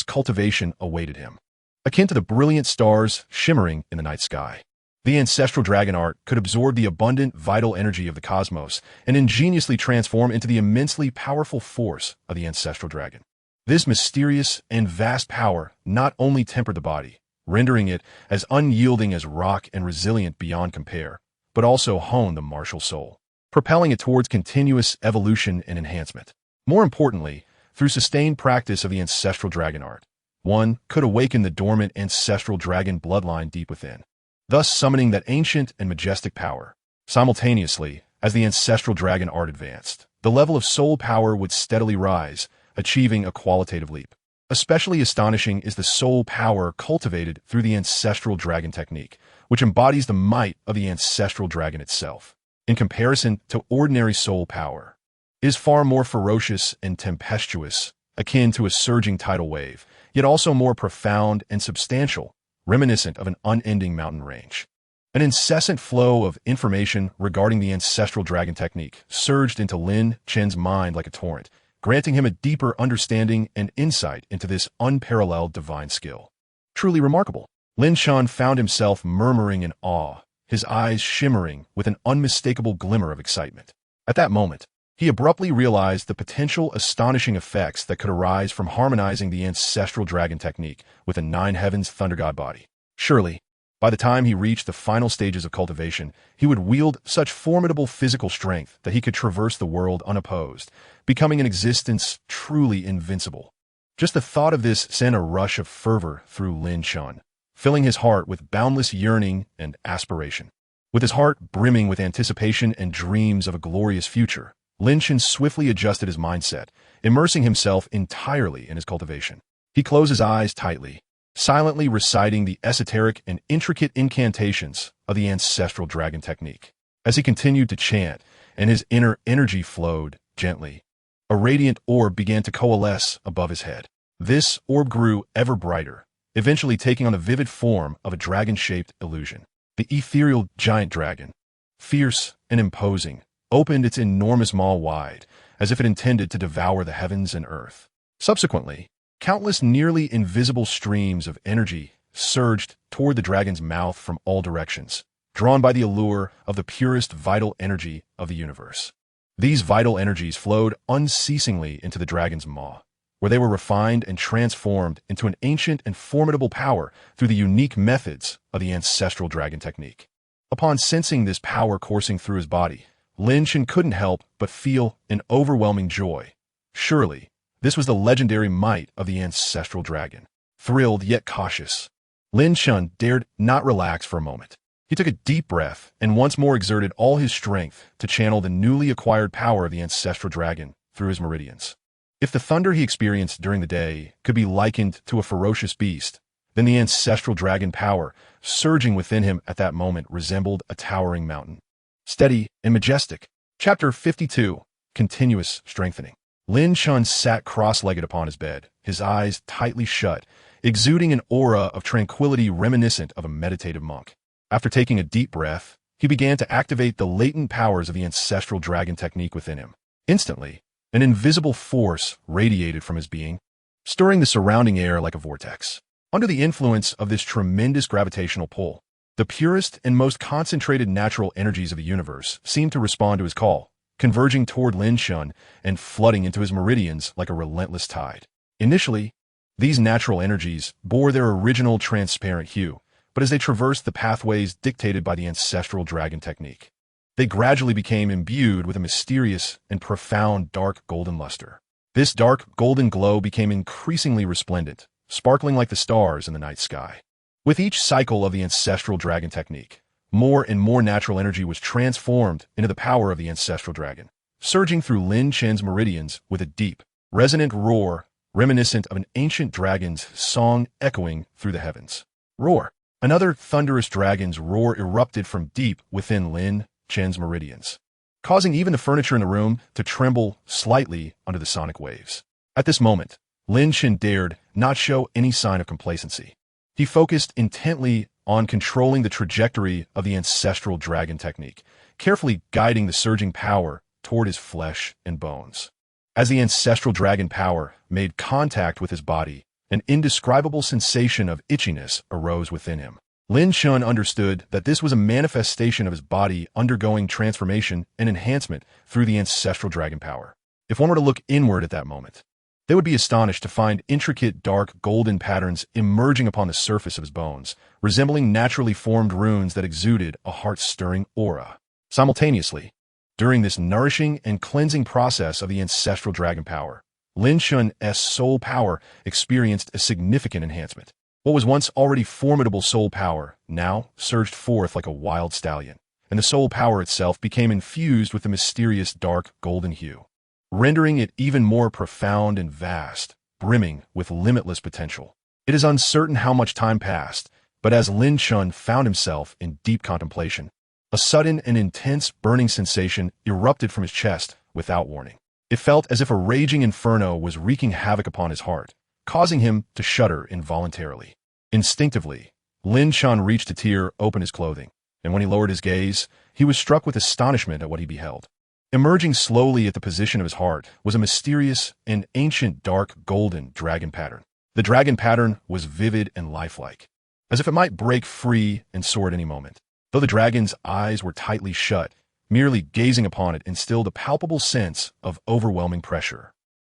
cultivation awaited him, akin to the brilliant stars shimmering in the night sky. The ancestral dragon art could absorb the abundant vital energy of the cosmos and ingeniously transform into the immensely powerful force of the ancestral dragon. This mysterious and vast power not only tempered the body, rendering it as unyielding as rock and resilient beyond compare, but also honed the martial soul, propelling it towards continuous evolution and enhancement. More importantly, through sustained practice of the ancestral dragon art, one could awaken the dormant ancestral dragon bloodline deep within, thus summoning that ancient and majestic power. Simultaneously, as the ancestral dragon art advanced, the level of soul power would steadily rise, achieving a qualitative leap. Especially astonishing is the soul power cultivated through the ancestral dragon technique, which embodies the might of the ancestral dragon itself. In comparison to ordinary soul power, it is far more ferocious and tempestuous, akin to a surging tidal wave, yet also more profound and substantial, reminiscent of an unending mountain range. An incessant flow of information regarding the ancestral dragon technique surged into Lin Chen's mind like a torrent, granting him a deeper understanding and insight into this unparalleled divine skill. Truly remarkable. Lin Chen found himself murmuring in awe, his eyes shimmering with an unmistakable glimmer of excitement. At that moment, he abruptly realized the potential astonishing effects that could arise from harmonizing the ancestral dragon technique with the Nine Heavens Thunder God body. Surely, by the time he reached the final stages of cultivation, he would wield such formidable physical strength that he could traverse the world unopposed, becoming an existence truly invincible. Just the thought of this sent a rush of fervor through Lin Chen, filling his heart with boundless yearning and aspiration. With his heart brimming with anticipation and dreams of a glorious future, Lin Chen swiftly adjusted his mindset, immersing himself entirely in his cultivation. He closed his eyes tightly, silently reciting the esoteric and intricate incantations of the ancestral dragon technique. As he continued to chant, and his inner energy flowed gently, a radiant orb began to coalesce above his head. This orb grew ever brighter, eventually taking on the vivid form of a dragon-shaped illusion. The ethereal giant dragon, fierce and imposing, opened its enormous maw wide, as if it intended to devour the heavens and earth. Subsequently, countless nearly invisible streams of energy surged toward the dragon's mouth from all directions, drawn by the allure of the purest vital energy of the universe. These vital energies flowed unceasingly into the dragon's maw, where they were refined and transformed into an ancient and formidable power through the unique methods of the ancestral dragon technique. Upon sensing this power coursing through his body, Lin Chen couldn't help but feel an overwhelming joy. Surely, this was the legendary might of the ancestral dragon. Thrilled yet cautious, Lin Chen dared not relax for a moment. He took a deep breath and once more exerted all his strength to channel the newly acquired power of the ancestral dragon through his meridians. If the thunder he experienced during the day could be likened to a ferocious beast, then the ancestral dragon power surging within him at that moment resembled a towering mountain. Steady and majestic. Chapter 52. Continuous Strengthening. Lin Chen sat cross-legged upon his bed, his eyes tightly shut, exuding an aura of tranquility reminiscent of a meditative monk. After taking a deep breath, he began to activate the latent powers of the ancestral dragon technique within him. Instantly, an invisible force radiated from his being, stirring the surrounding air like a vortex. Under the influence of this tremendous gravitational pull, the purest and most concentrated natural energies of the universe seemed to respond to his call, converging toward Lin Chen and flooding into his meridians like a relentless tide. Initially, these natural energies bore their original transparent hue, but as they traversed the pathways dictated by the ancestral dragon technique, they gradually became imbued with a mysterious and profound dark golden luster. This dark golden glow became increasingly resplendent, sparkling like the stars in the night sky. With each cycle of the ancestral dragon technique, more and more natural energy was transformed into the power of the ancestral dragon, surging through Lin Chen's meridians with a deep, resonant roar reminiscent of an ancient dragon's song echoing through the heavens. Roar. Another thunderous dragon's roar erupted from deep within Lin Chen's meridians, causing even the furniture in the room to tremble slightly under the sonic waves. At this moment, Lin Chen dared not show any sign of complacency. He focused intently on controlling the trajectory of the ancestral dragon technique, carefully guiding the surging power toward his flesh and bones. As the ancestral dragon power made contact with his body, an indescribable sensation of itchiness arose within him. Lin Chen understood that this was a manifestation of his body undergoing transformation and enhancement through the ancestral dragon power. If one were to look inward at that moment, they would be astonished to find intricate dark golden patterns emerging upon the surface of his bones, resembling naturally formed runes that exuded a heart-stirring aura. Simultaneously, during this nourishing and cleansing process of the ancestral dragon power, Lin Chen's soul power experienced a significant enhancement. What was once already formidable soul power now surged forth like a wild stallion, and the soul power itself became infused with the mysterious dark golden hue, rendering it even more profound and vast, brimming with limitless potential. It is uncertain how much time passed, but as Lin Chen found himself in deep contemplation, a sudden and intense burning sensation erupted from his chest without warning. It felt as if a raging inferno was wreaking havoc upon his heart, causing him to shudder involuntarily. Instinctively, Lin Chen reached to tear open his clothing, and when he lowered his gaze, he was struck with astonishment at what he beheld. Emerging slowly at the position of his heart was a mysterious and ancient dark golden dragon pattern. The dragon pattern was vivid and lifelike, as if it might break free and soar at any moment. Though the dragon's eyes were tightly shut, merely gazing upon it instilled a palpable sense of overwhelming pressure.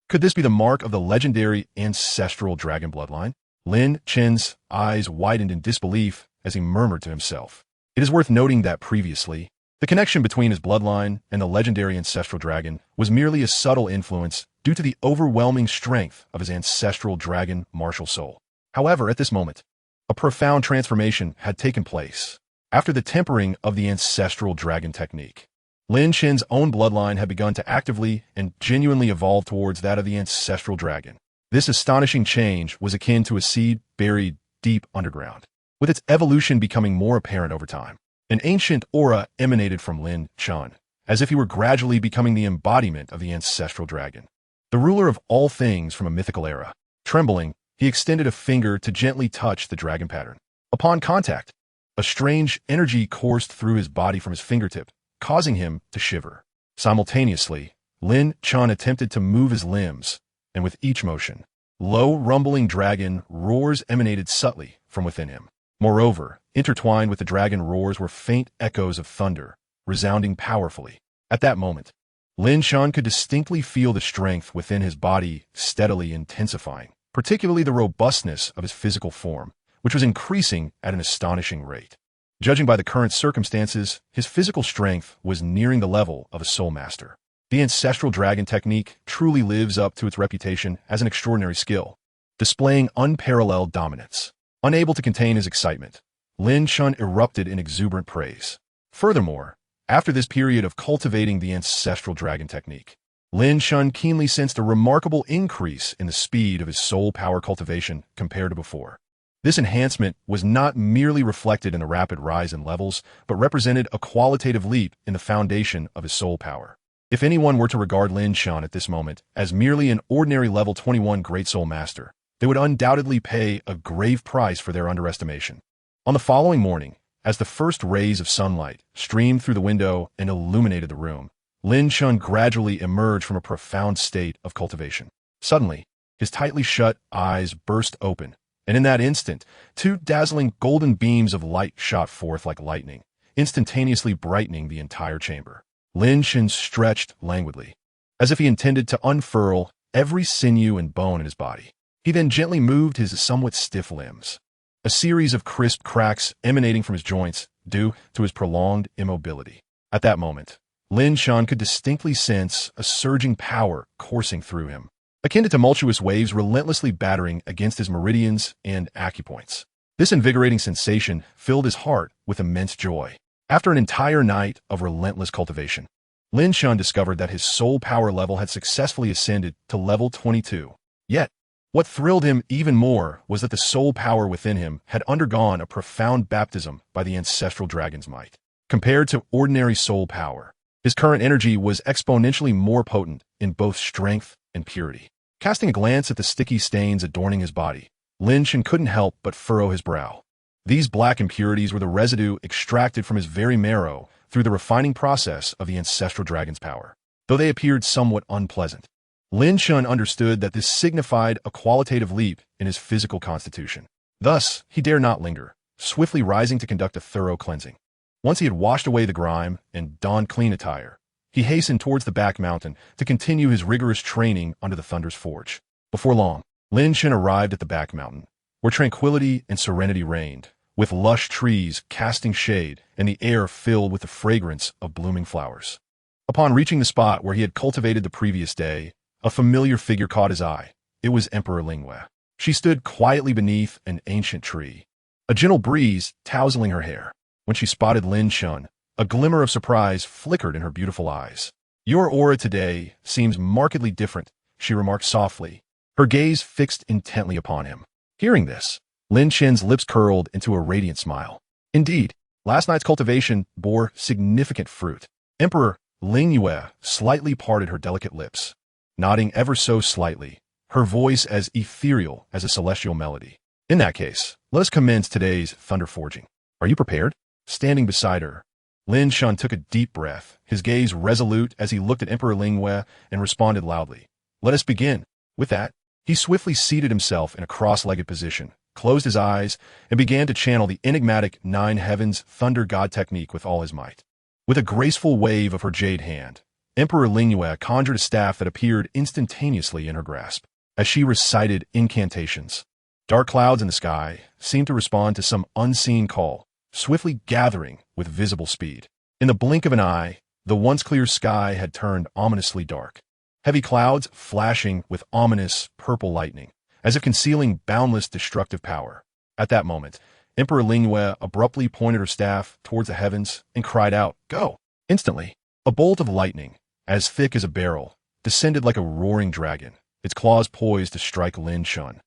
Could this be the mark of the legendary ancestral dragon bloodline? Lin Chen's eyes widened in disbelief as he murmured to himself. It is worth noting that previously, the connection between his bloodline and the legendary ancestral dragon was merely a subtle influence due to the overwhelming strength of his ancestral dragon martial soul. However, at this moment, a profound transformation had taken place. After the tempering of the ancestral dragon technique, Lin Chen's own bloodline had begun to actively and genuinely evolve towards that of the ancestral dragon. This astonishing change was akin to a seed buried deep underground, with its evolution becoming more apparent over time. An ancient aura emanated from Lin Chen, as if he were gradually becoming the embodiment of the ancestral dragon, the ruler of all things from a mythical era. Trembling, he extended a finger to gently touch the dragon pattern. Upon contact, a strange energy coursed through his body from his fingertip, causing him to shiver. Simultaneously, Lin Chen attempted to move his limbs, and with each motion, low, rumbling dragon roars emanated subtly from within him. Moreover, intertwined with the dragon roars were faint echoes of thunder, resounding powerfully. At that moment, Lin Chen could distinctly feel the strength within his body steadily intensifying, particularly the robustness of his physical form, which was increasing at an astonishing rate. Judging by the current circumstances, his physical strength was nearing the level of a soul master. The ancestral dragon technique truly lives up to its reputation as an extraordinary skill, displaying unparalleled dominance. Unable to contain his excitement, Lin Chen erupted in exuberant praise. Furthermore, after this period of cultivating the ancestral dragon technique, Lin Chen keenly sensed a remarkable increase in the speed of his soul power cultivation compared to before. This enhancement was not merely reflected in a rapid rise in levels, but represented a qualitative leap in the foundation of his soul power. If anyone were to regard Lin Chen at this moment as merely an ordinary level 21 Great Soul Master, they would undoubtedly pay a grave price for their underestimation. On the following morning, as the first rays of sunlight streamed through the window and illuminated the room, Lin Chen gradually emerged from a profound state of cultivation. Suddenly, his tightly shut eyes burst open, and in that instant, two dazzling golden beams of light shot forth like lightning, instantaneously brightening the entire chamber. Lin Chen stretched languidly, as if he intended to unfurl every sinew and bone in his body. He then gently moved his somewhat stiff limbs, a series of crisp cracks emanating from his joints due to his prolonged immobility. At that moment, Lin Chen could distinctly sense a surging power coursing through him, akin to tumultuous waves relentlessly battering against his meridians and acupoints. This invigorating sensation filled his heart with immense joy. After an entire night of relentless cultivation, Lin Chen discovered that his soul power level had successfully ascended to level 22. Yet, what thrilled him even more was that the soul power within him had undergone a profound baptism by the ancestral dragon's might. Compared to ordinary soul power, his current energy was exponentially more potent in both strength and purity. Casting a glance at the sticky stains adorning his body, Lin Chen couldn't help but furrow his brow. These black impurities were the residue extracted from his very marrow through the refining process of the ancestral dragon's power. Though they appeared somewhat unpleasant, Lin Chen understood that this signified a qualitative leap in his physical constitution. Thus, he dared not linger, swiftly rising to conduct a thorough cleansing. Once he had washed away the grime and donned clean attire, he hastened towards the back mountain to continue his rigorous training under the Thunder's Forge. Before long, Lin Chen arrived at the back mountain, where tranquility and serenity reigned, with lush trees casting shade and the air filled with the fragrance of blooming flowers. Upon reaching the spot where he had cultivated the previous day, a familiar figure caught his eye. It was Emperor Lingyue. She stood quietly beneath an ancient tree, a gentle breeze tousling her hair. When she spotted Lin Chen, a glimmer of surprise flickered in her beautiful eyes. "Your aura today seems markedly different," she remarked softly, her gaze fixed intently upon him. Hearing this, Lin Chen's lips curled into a radiant smile. Indeed, last night's cultivation bore significant fruit. Emperor Lingyue slightly parted her delicate lips, nodding ever so slightly, her voice as ethereal as a celestial melody. "In that case, let us commence today's thunder forging. Are you prepared?" Standing beside her, Lin Chen took a deep breath, his gaze resolute as he looked at Emperor Lingyue and responded loudly, "Let us begin." With that, he swiftly seated himself in a cross-legged position, closed his eyes, and began to channel the enigmatic Nine Heavens Thunder God technique with all his might. With a graceful wave of her jade hand, Emperor Lingyue conjured a staff that appeared instantaneously in her grasp. As she recited incantations, dark clouds in the sky seemed to respond to some unseen call, swiftly gathering with visible speed. In the blink of an eye, the once clear sky had turned ominously dark, heavy clouds flashing with ominous purple lightning, as if concealing boundless destructive power. At that moment, Emperor Lingyue abruptly pointed her staff towards the heavens and cried out, "Go!" Instantly, a bolt of lightning, as thick as a barrel, descended like a roaring dragon, its claws poised to strike Lin Chen,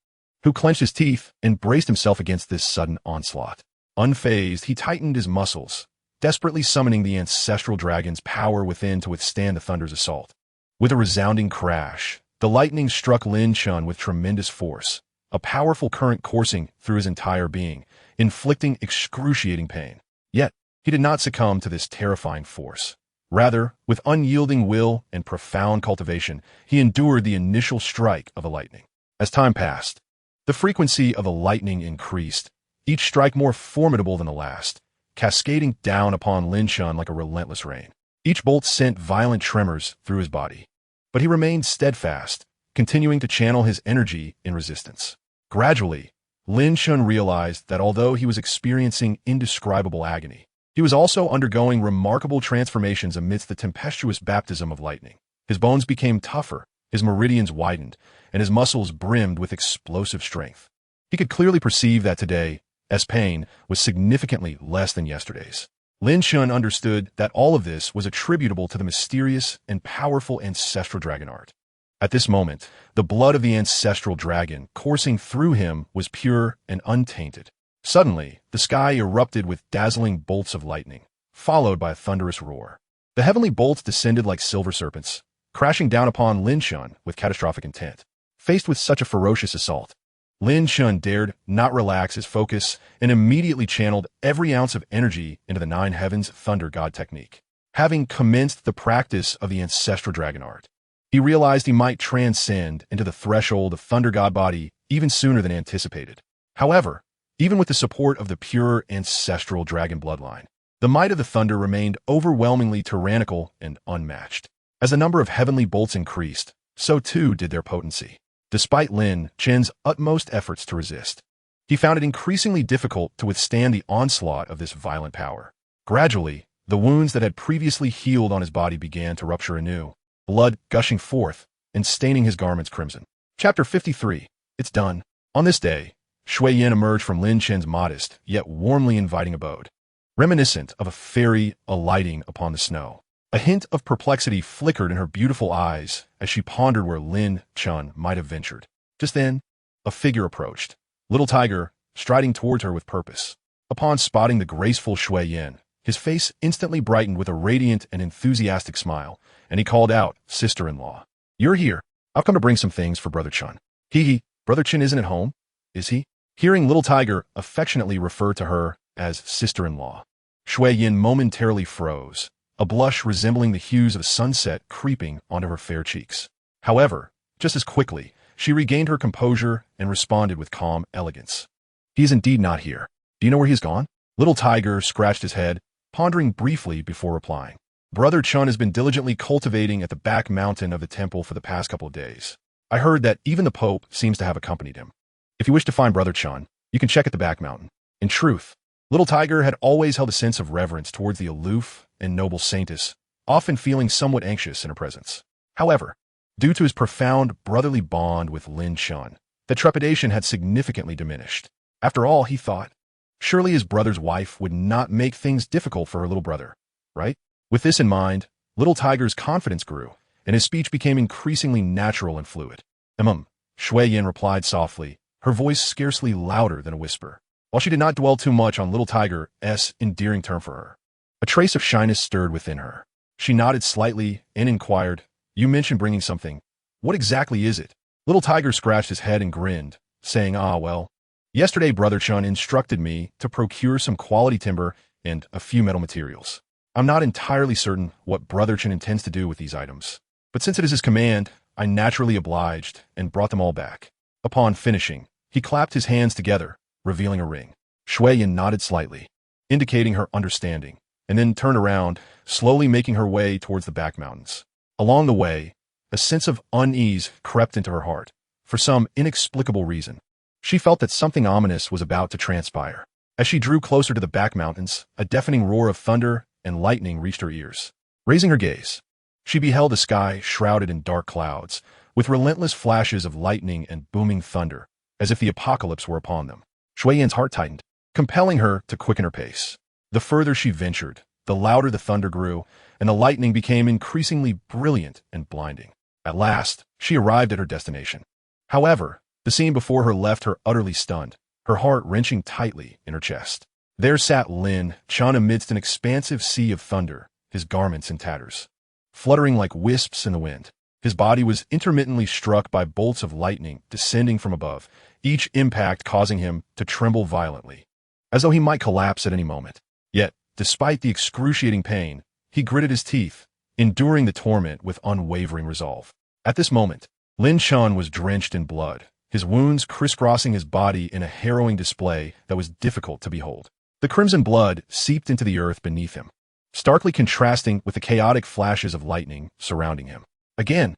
who clenched his teeth and braced himself against this sudden onslaught. Unfazed, he tightened his muscles, desperately summoning the ancestral dragon's power within to withstand the thunder's assault. With a resounding crash, the lightning struck Lin Chen with tremendous force, a powerful current coursing through his entire being, inflicting excruciating pain. Yet, he did not succumb to this terrifying force. Rather, with unyielding will and profound cultivation, he endured the initial strike of a lightning. As time passed, the frequency of the lightning increased, each strike more formidable than the last, cascading down upon Lin Chen like a relentless rain. Each bolt sent violent tremors through his body. But he remained steadfast, continuing to channel his energy in resistance. Gradually, Lin Chen realized that although he was experiencing indescribable agony, he was also undergoing remarkable transformations amidst the tempestuous baptism of lightning. His bones became tougher, his meridians widened, and his muscles brimmed with explosive strength. He could clearly perceive that today, his pain was significantly less than yesterday's. Lin Chen understood that all of this was attributable to the mysterious and powerful ancestral dragon art. At this moment, the blood of the ancestral dragon coursing through him was pure and untainted. Suddenly, the sky erupted with dazzling bolts of lightning, followed by a thunderous roar. The heavenly bolts descended like silver serpents, crashing down upon Lin Chen with catastrophic intent. Faced with such a ferocious assault, Lin Chen dared not relax his focus and immediately channeled every ounce of energy into the Nine Heavens Thunder God technique. Having commenced the practice of the ancestral dragon art, he realized he might transcend into the threshold of Thunder God body even sooner than anticipated. However, even with the support of the pure ancestral dragon bloodline, the might of the thunder remained overwhelmingly tyrannical and unmatched. As the number of heavenly bolts increased, so too did their potency. Despite Lin Chen's utmost efforts to resist, he found it increasingly difficult to withstand the onslaught of this violent power. Gradually, the wounds that had previously healed on his body began to rupture anew, blood gushing forth and staining his garments crimson. Chapter 53. It's done. On this day, Shui Yin emerged from Lin Chen's modest, yet warmly inviting abode, reminiscent of a fairy alighting upon the snow. A hint of perplexity flickered in her beautiful eyes as she pondered where Lin Chen might have ventured. Just then, a figure approached, Little Tiger, striding towards her with purpose. Upon spotting the graceful Shui Yin, his face instantly brightened with a radiant and enthusiastic smile, and he called out, "Sister-in-law, you're here. I've come to bring some things for Brother Chen." Hee, Brother Chen isn't at home, is he? Hearing Little Tiger affectionately refer to her as sister-in-law, Shui Yin momentarily froze, a blush resembling the hues of sunset creeping onto her fair cheeks. However, just as quickly, she regained her composure and responded with calm elegance. "He is indeed not here. Do you know where he has gone?" Little Tiger scratched his head, pondering briefly before replying. "Brother Chen has been diligently cultivating at the back mountain of the temple for the past couple of days. I heard that even the Pope seems to have accompanied him. If you wish to find Brother Chen, you can check at the back mountain." In truth, Little Tiger had always held a sense of reverence towards the aloof and noble saintess, often feeling somewhat anxious in her presence. However, due to his profound brotherly bond with Lin Chen, the trepidation had significantly diminished. After all, he thought, surely his brother's wife would not make things difficult for her little brother, right? With this in mind, Little Tiger's confidence grew, and his speech became increasingly natural and fluid. Shui Yin replied softly, her voice scarcely louder than a whisper. While she did not dwell too much on Little Tiger's endearing term for her, a trace of shyness stirred within her. She nodded slightly and inquired, "You mentioned bringing something. What exactly is it?" Little Tiger scratched his head and grinned, saying, well, yesterday Brother Chen instructed me to procure some quality timber and a few metal materials. I'm not entirely certain what Brother Chen intends to do with these items, but since it is his command, I naturally obliged and brought them all back." Upon finishing, he clapped his hands together, revealing a ring. Shui Yin nodded slightly, indicating her understanding, and then turned around, slowly making her way towards the back mountains. Along the way, a sense of unease crept into her heart. For some inexplicable reason, she felt that something ominous was about to transpire. As she drew closer to the back mountains, a deafening roar of thunder and lightning reached her ears. Raising her gaze, she beheld a sky shrouded in dark clouds, with relentless flashes of lightning and booming thunder, as if the apocalypse were upon them. Shui Yin's heart tightened, compelling her to quicken her pace. The further she ventured, the louder the thunder grew, and the lightning became increasingly brilliant and blinding. At last, she arrived at her destination. However, the scene before her left her utterly stunned, her heart wrenching tightly in her chest. There sat Lin Chen amidst an expansive sea of thunder, his garments in tatters, fluttering like wisps in the wind. His body was intermittently struck by bolts of lightning descending from above, each impact causing him to tremble violently, as though he might collapse at any moment. Yet, despite the excruciating pain, He gritted his teeth, enduring the torment with unwavering resolve. At this moment, Lin Chen was drenched in blood, his wounds crisscrossing his body in a harrowing display that was difficult to behold. The crimson blood seeped into the earth beneath him, starkly contrasting with the chaotic flashes of lightning surrounding him. Again,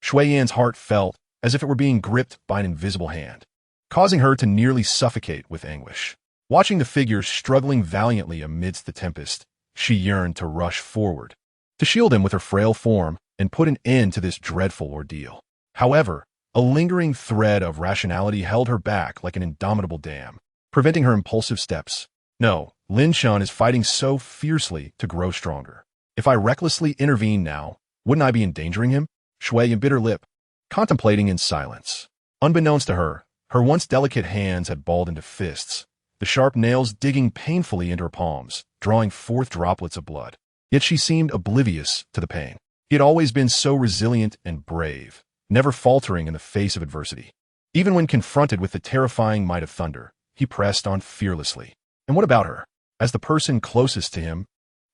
Shui Yan's heart felt as if it were being gripped by an invisible hand, causing her to nearly suffocate with anguish. Watching the figure struggling valiantly amidst the tempest, she yearned to rush forward, to shield him with her frail form and put an end to this dreadful ordeal. However, a lingering thread of rationality held her back like an indomitable dam, preventing her impulsive steps. No, Lin Chen is fighting so fiercely to grow stronger. If I recklessly intervene now, wouldn't I be endangering him? Shui bit her lip, contemplating in silence. Unbeknownst to her, her once delicate hands had balled into fists, the sharp nails digging painfully into her palms, drawing forth droplets of blood. Yet she seemed oblivious to the pain. He had always been so resilient and brave, never faltering in the face of adversity. Even when confronted with the terrifying might of thunder, he pressed on fearlessly. And what about her? As the person closest to him,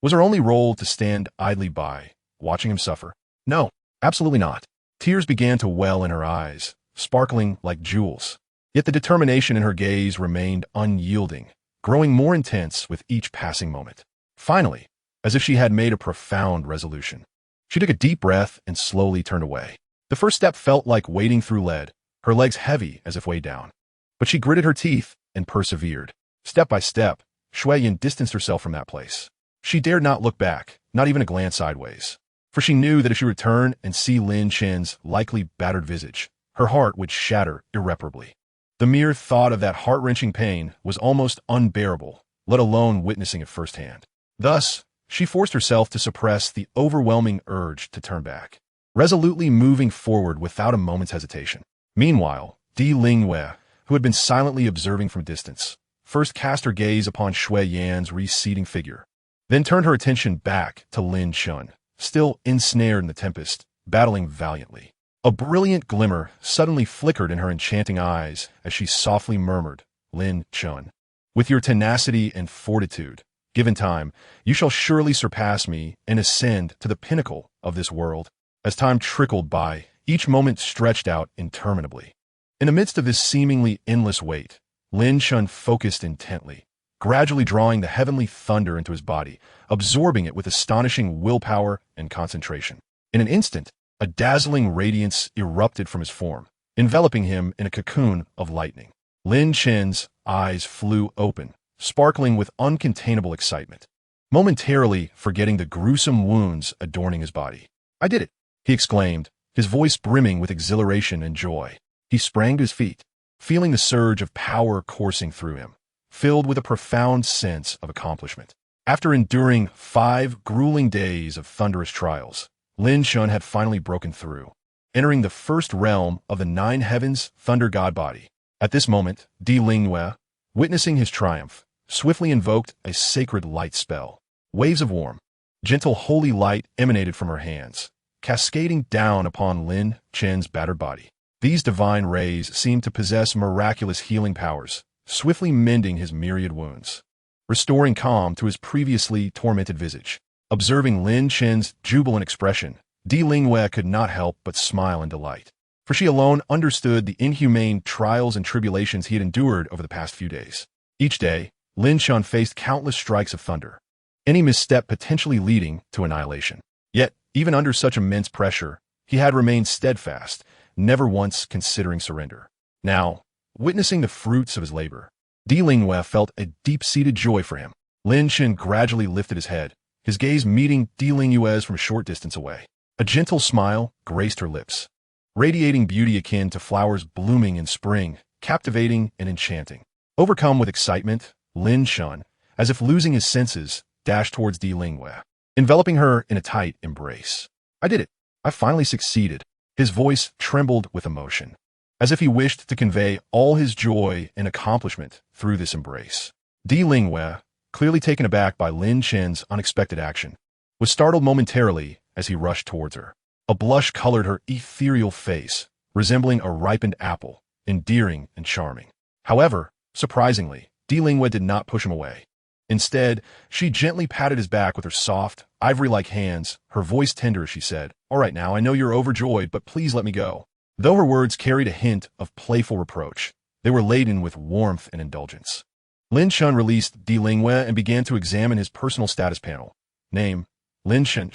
was her only role to stand idly by, watching him suffer? No, absolutely not. Tears began to well in her eyes, sparkling like jewels. Yet the determination in her gaze remained unyielding, growing more intense with each passing moment. Finally, as if she had made a profound resolution, she took a deep breath and slowly turned away. The first step felt like wading through lead, her legs heavy as if weighed down. But she gritted her teeth and persevered. Step by step, Shui Yan distanced herself from that place. She dared not look back, not even a glance sideways. For she knew that if she returned and see Lin Chen's likely battered visage, her heart would shatter irreparably. The mere thought of that heart-wrenching pain was almost unbearable, let alone witnessing it firsthand. Thus, she forced herself to suppress the overwhelming urge to turn back, resolutely moving forward without a moment's hesitation. Meanwhile, Di Lingyue, who had been silently observing from a distance, first cast her gaze upon Shui Yan's receding figure, then turned her attention back to Lin Chen, still ensnared in the tempest, battling valiantly. A brilliant glimmer suddenly flickered in her enchanting eyes as she softly murmured, "Lin Chen, with your tenacity and fortitude, given time, you shall surely surpass me and ascend to the pinnacle of this world." As time trickled by, each moment stretched out interminably. In the midst of this seemingly endless wait, Lin Chen focused intently, gradually drawing the heavenly thunder into his body, absorbing it with astonishing willpower and concentration. In an instant, a dazzling radiance erupted from his form, enveloping him in a cocoon of lightning. Lin Chen's eyes flew open, sparkling with uncontainable excitement, momentarily forgetting the gruesome wounds adorning his body. "I did it," he exclaimed, his voice brimming with exhilaration and joy. He sprang to his feet, feeling the surge of power coursing through him, filled with a profound sense of accomplishment. After enduring 5 grueling days of thunderous trials, Lin Chen had finally broken through, entering the first realm of the 9 heavens thunder god body. At this moment, Di Lingyue, witnessing his triumph, swiftly invoked a sacred light spell. Waves of warm, gentle holy light emanated from her hands, cascading down upon Lin Chen's battered body. These divine rays seemed to possess miraculous healing powers, swiftly mending his myriad wounds, restoring calm to his previously tormented visage. Observing Lin Chen's jubilant expression, Di Lingyue could not help but smile in delight, for she alone understood the inhumane trials and tribulations he had endured over the past few days. Each day, Lin Chen faced countless strikes of thunder, any misstep potentially leading to annihilation. Yet, even under such immense pressure, he had remained steadfast, never once considering surrender. Now, witnessing the fruits of his labor, Di Lingyue felt a deep-seated joy for him. Lin Chen gradually lifted his head, his gaze meeting Di Lingyue's from a short distance away. A gentle smile graced her lips, radiating beauty akin to flowers blooming in spring, captivating and enchanting. Overcome with excitement, Lin Chen, as if losing his senses, dashed towards Di Lingyue, enveloping her in a tight embrace. "I did it. I finally succeeded." His voice trembled with emotion, as if he wished to convey all his joy and accomplishment through this embrace. Di Lingyue, clearly taken aback by Lin Chen's unexpected action, was startled momentarily as he rushed towards her. A blush colored her ethereal face, resembling a ripened apple, endearing and charming. However, surprisingly, Di Lingyue did not push him away. Instead, she gently patted his back with her soft, ivory-like hands, her voice tender as she said, "All right now, I know you're overjoyed, but please let me go." Though her words carried a hint of playful reproach, they were laden with warmth and indulgence. Lin Chen released Douluo and began to examine his personal status panel. Name, Lin Chen,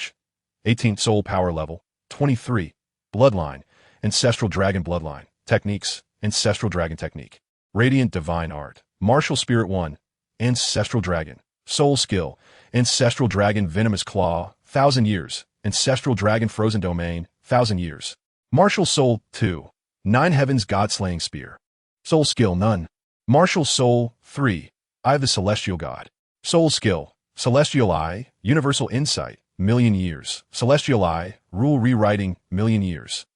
18th Soul Power Level, 23, Bloodline, Ancestral Dragon Bloodline, Techniques, Ancestral Dragon Technique, Radiant Divine Art, Martial Spirit 1, Ancestral Dragon, Soul Skill, Ancestral Dragon Venomous Claw, 1,000 years, Ancestral Dragon Frozen Domain, 1,000 years. Martial Soul 2, 9 Heavens God-Slaying Spear. Soul Skill None. Martial Soul 3, Eye of the Celestial God. Soul Skill, Celestial Eye, Universal Insight, Million Years. Celestial Eye, Rule Rewriting, Million Years.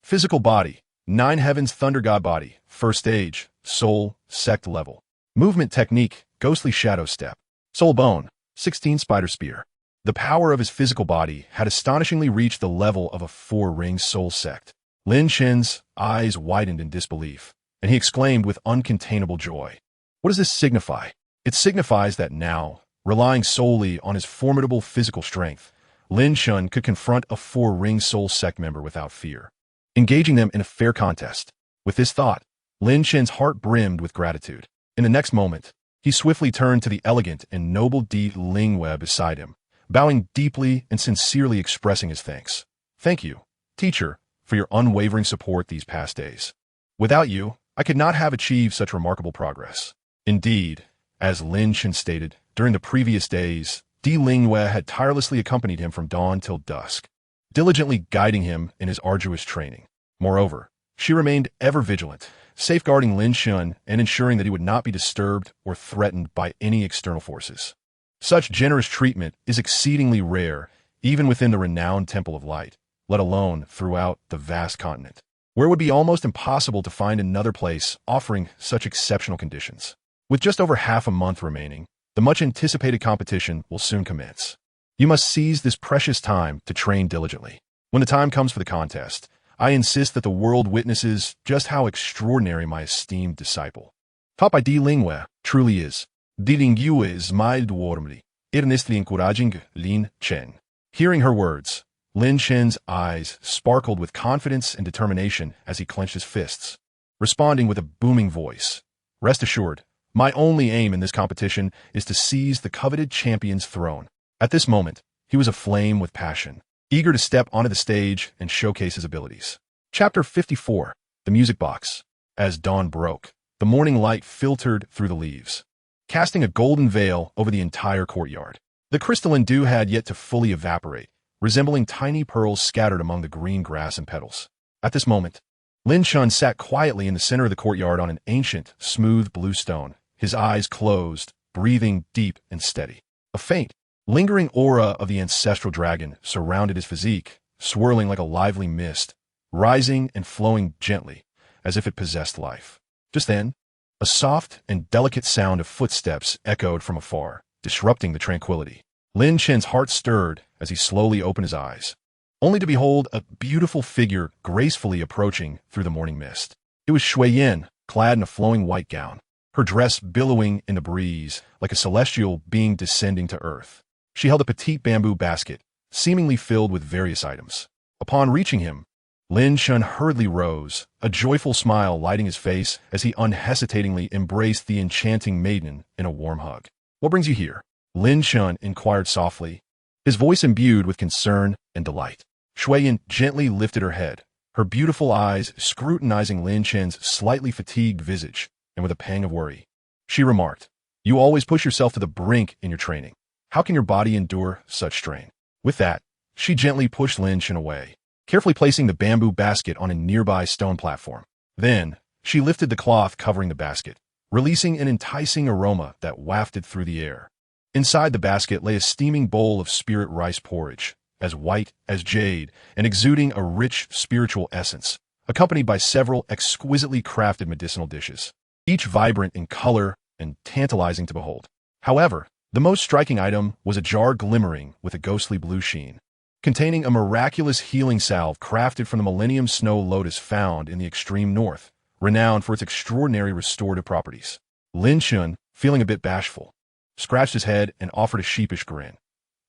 Physical Body, 9 Heavens Thunder God Body, First Stage, Soul, Sect Level. Movement Technique, Ghostly Shadow Step. Soul Bone, 16 Spider Spear. The power of his physical body had astonishingly reached the level of a 4-ring soul sect. Lin Chen's eyes widened in disbelief, and he exclaimed with uncontainable joy. What does this signify? It signifies that now, relying solely on his formidable physical strength, Lin Chen could confront a 4-ring soul sect member without fear, engaging them in a fair contest. With this thought, Lin Chen's heart brimmed with gratitude. In the next moment, he swiftly turned to the elegant and noble Douluo beside him, bowing deeply and sincerely expressing his thanks. "Thank you, teacher, for your unwavering support these past days. Without you, I could not have achieved such remarkable progress." Indeed, as Lin Chen stated, during the previous days, Douluo had tirelessly accompanied him from dawn till dusk, diligently guiding him in his arduous training. Moreover, she remained ever vigilant, safeguarding Lin Chen and ensuring that he would not be disturbed or threatened by any external forces. Such generous treatment is exceedingly rare, even within the renowned Temple of Light, let alone throughout the vast continent, where it would be almost impossible to find another place offering such exceptional conditions. With just over half a month remaining, the much-anticipated competition will soon commence. You must seize this precious time to train diligently. When the time comes for the contest, I insist that the world witnesses just how extraordinary my esteemed disciple, taught by Douluo, truly is. Douluo is mild warmly, earnestly encouraging Lin Chen. Hearing her words, Lin Chen's eyes sparkled with confidence and determination as he clenched his fists, responding with a booming voice. "Rest assured, my only aim in this competition is to seize the coveted champion's throne." At this moment, he was aflame with passion, eager to step onto the stage and showcase his abilities. Chapter 54, The Music Box. As dawn broke, the morning light filtered through the leaves, casting a golden veil over the entire courtyard. The crystalline dew had yet to fully evaporate, resembling tiny pearls scattered among the green grass and petals. At this moment, Lin Chen sat quietly in the center of the courtyard on an ancient, smooth blue stone, his eyes closed, breathing deep and steady. A faint, lingering aura of the ancestral dragon surrounded his physique, swirling like a lively mist, rising and flowing gently, as if it possessed life. Just then, a soft and delicate sound of footsteps echoed from afar, disrupting the tranquility. Lin Chen's heart stirred as he slowly opened his eyes, only to behold a beautiful figure gracefully approaching through the morning mist. It was Shui Yin, clad in a flowing white gown, her dress billowing in the breeze like a celestial being descending to earth. She held a petite bamboo basket, seemingly filled with various items. Upon reaching him, Lin Chen hurriedly rose, a joyful smile lighting his face as he unhesitatingly embraced the enchanting maiden in a warm hug. "What brings you here?" Lin Chen inquired softly, his voice imbued with concern and delight. Shui Yin gently lifted her head, her beautiful eyes scrutinizing Lin Chen's slightly fatigued visage, and with a pang of worry, she remarked, "You always push yourself to the brink in your training. How can your body endure such strain?" With that, she gently pushed Lin Chen away, carefully placing the bamboo basket on a nearby stone platform. Then, she lifted the cloth covering the basket, releasing an enticing aroma that wafted through the air. Inside the basket lay a steaming bowl of spirit rice porridge, as white as jade and exuding a rich spiritual essence, accompanied by several exquisitely crafted medicinal dishes, each vibrant in color and tantalizing to behold. However, the most striking item was a jar glimmering with a ghostly blue sheen, containing a miraculous healing salve crafted from the Millennium Snow Lotus found in the extreme north, renowned for its extraordinary restorative properties. Lin Chen, feeling a bit bashful, scratched his head, and offered a sheepish grin.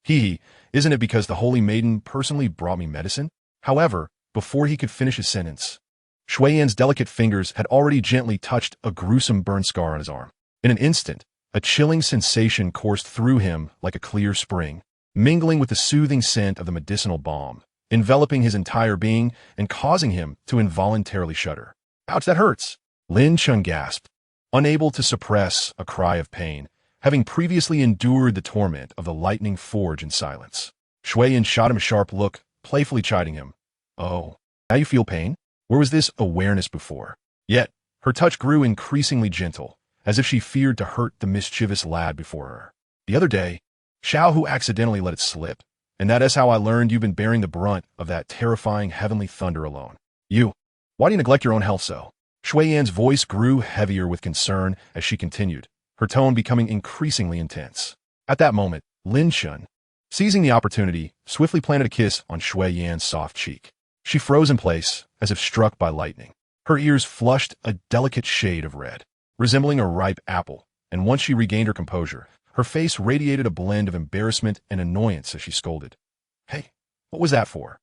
Isn't it because the holy maiden personally brought me medicine? However, before he could finish his sentence, Shui Yan's delicate fingers had already gently touched a gruesome burn scar on his arm. In an instant, a chilling sensation coursed through him like a clear spring, mingling with the soothing scent of the medicinal balm, enveloping his entire being and causing him to involuntarily shudder. Ouch, that hurts! Lin Chen gasped, unable to suppress a cry of pain, having previously endured the torment of the lightning forge in silence. Shui Yan shot him a sharp look, playfully chiding him. Oh, now you feel pain? Where was this awareness before? Yet, her touch grew increasingly gentle, as if she feared to hurt the mischievous lad before her. The other day, Xiao Hu accidentally let it slip, and that is how I learned you've been bearing the brunt of that terrifying heavenly thunder alone. Why do you neglect your own health so? Shui Yan's voice grew heavier with concern as she continued, her tone becoming increasingly intense. At that moment, Lin Chen, seizing the opportunity, swiftly planted a kiss on Shui Yan's soft cheek. She froze in place, as if struck by lightning. Her ears flushed a delicate shade of red, resembling a ripe apple, and once she regained her composure, her face radiated a blend of embarrassment and annoyance as she scolded. Hey, what was that for?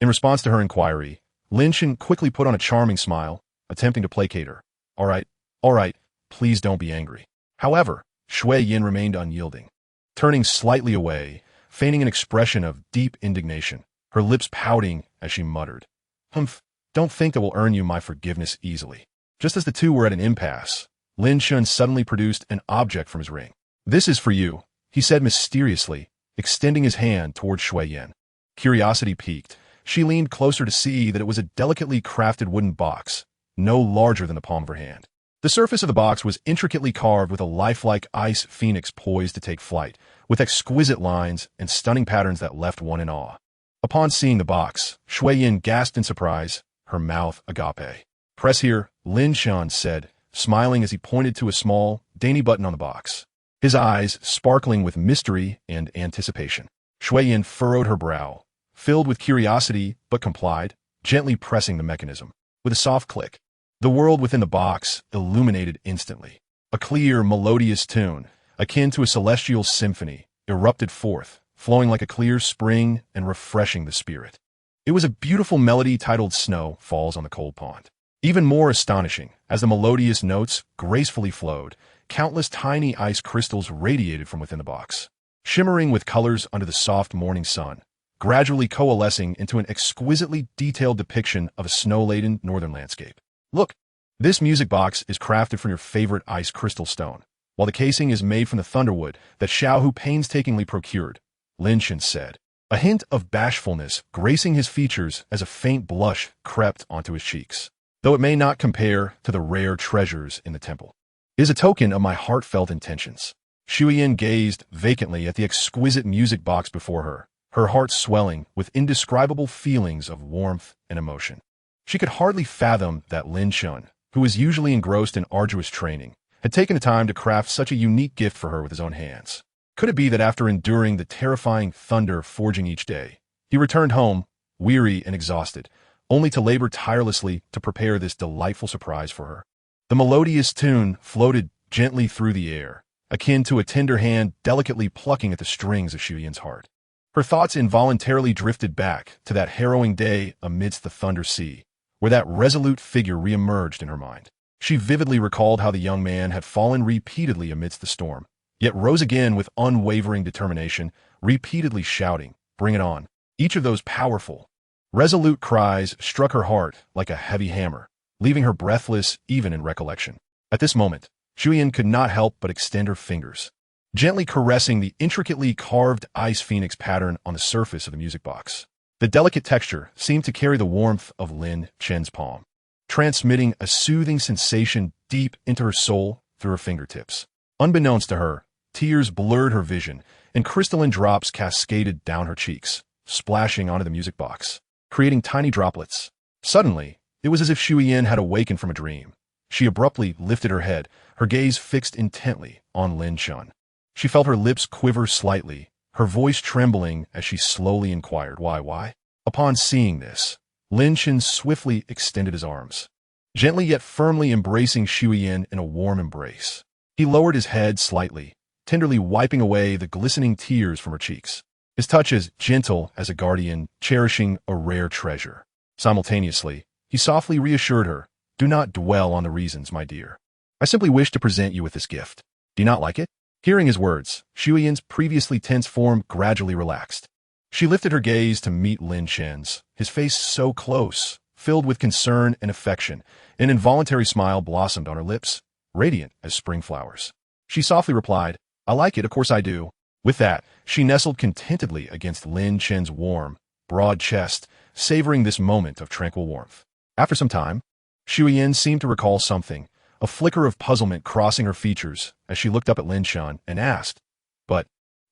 In response to her inquiry, Lin Chen quickly put on a charming smile, attempting to placate her. All right, please don't be angry. However, Shui Yan remained unyielding, turning slightly away, feigning an expression of deep indignation, her lips pouting as she muttered, Humph, don't think that will earn you my forgiveness easily. Just as the two were at an impasse, Lin Chen suddenly produced an object from his ring. This is for you, he said mysteriously, extending his hand toward Shui Yan. Curiosity piqued, she leaned closer to see that it was a delicately crafted wooden box, no larger than the palm of her hand. The surface of the box was intricately carved with a lifelike ice phoenix poised to take flight, with exquisite lines and stunning patterns that left one in awe. Upon seeing the box, Shui Yan gasped in surprise, her mouth agape. Press here, Lin Chen said, smiling as he pointed to a small, dainty button on the box, his eyes sparkling with mystery and anticipation. Shui Yan furrowed her brow, filled with curiosity, but complied, gently pressing the mechanism. With a soft click, the world within the box illuminated instantly. A clear, melodious tune, akin to a celestial symphony, erupted forth, flowing like a clear spring and refreshing the spirit. It was a beautiful melody titled Snow Falls on the Cold Pond. Even more astonishing, as the melodious notes gracefully flowed, countless tiny ice crystals radiated from within the box, shimmering with colors under the soft morning sun, gradually coalescing into an exquisitely detailed depiction of a snow-laden northern landscape. Look, this music box is crafted from your favorite ice crystal stone, while the casing is made from the thunderwood that Xiao Hu painstakingly procured, Lin Chen said, a hint of bashfulness gracing his features as a faint blush crept onto his cheeks. Though it may not compare to the rare treasures in the temple, it is a token of my heartfelt intentions. Shui Yan gazed vacantly at the exquisite music box before her, her heart swelling with indescribable feelings of warmth and emotion. She could hardly fathom that Lin Chen, who was usually engrossed in arduous training, had taken the time to craft such a unique gift for her with his own hands. Could it be that after enduring the terrifying thunder forging each day, he returned home, weary and exhausted, only to labor tirelessly to prepare this delightful surprise for her? The melodious tune floated gently through the air, akin to a tender hand delicately plucking at the strings of Shui Yan's heart. Her thoughts involuntarily drifted back to that harrowing day amidst the thunder sea, where that resolute figure reemerged in her mind. She vividly recalled how the young man had fallen repeatedly amidst the storm, yet rose again with unwavering determination, repeatedly shouting, "Bring it on!" Each of those powerful, resolute cries struck her heart like a heavy hammer, leaving her breathless even in recollection. At this moment, Shui Yan could not help but extend her fingers, gently caressing the intricately carved ice phoenix pattern on the surface of the music box. The delicate texture seemed to carry the warmth of Lin Chen's palm, transmitting a soothing sensation deep into her soul through her fingertips. Unbeknownst to her, tears blurred her vision, and crystalline drops cascaded down her cheeks, splashing onto the music box, creating tiny droplets. Suddenly, it was as if Shui Yan had awakened from a dream. She abruptly lifted her head, her gaze fixed intently on Lin Chen. She felt her lips quiver slightly, her voice trembling as she slowly inquired, Why? Upon seeing this, Lin Chen swiftly extended his arms, gently yet firmly embracing Shui Yan in a warm embrace. He lowered his head slightly, tenderly wiping away the glistening tears from her cheeks. His touch is gentle as a guardian cherishing a rare treasure. Simultaneously, he softly reassured her, "Do not dwell on the reasons, my dear. I simply wish to present you with this gift. Do you not like it?" Hearing his words, Xueyan's previously tense form gradually relaxed. She lifted her gaze to meet Lin Chen's, his face so close, filled with concern and affection. An involuntary smile blossomed on her lips, radiant as spring flowers. She softly replied, "I like it, of course I do." With that, she nestled contentedly against Lin Chen's warm, broad chest, savoring this moment of tranquil warmth. After some time, Xueyan seemed to recall something, a flicker of puzzlement crossing her features as she looked up at Lin Chen and asked, "But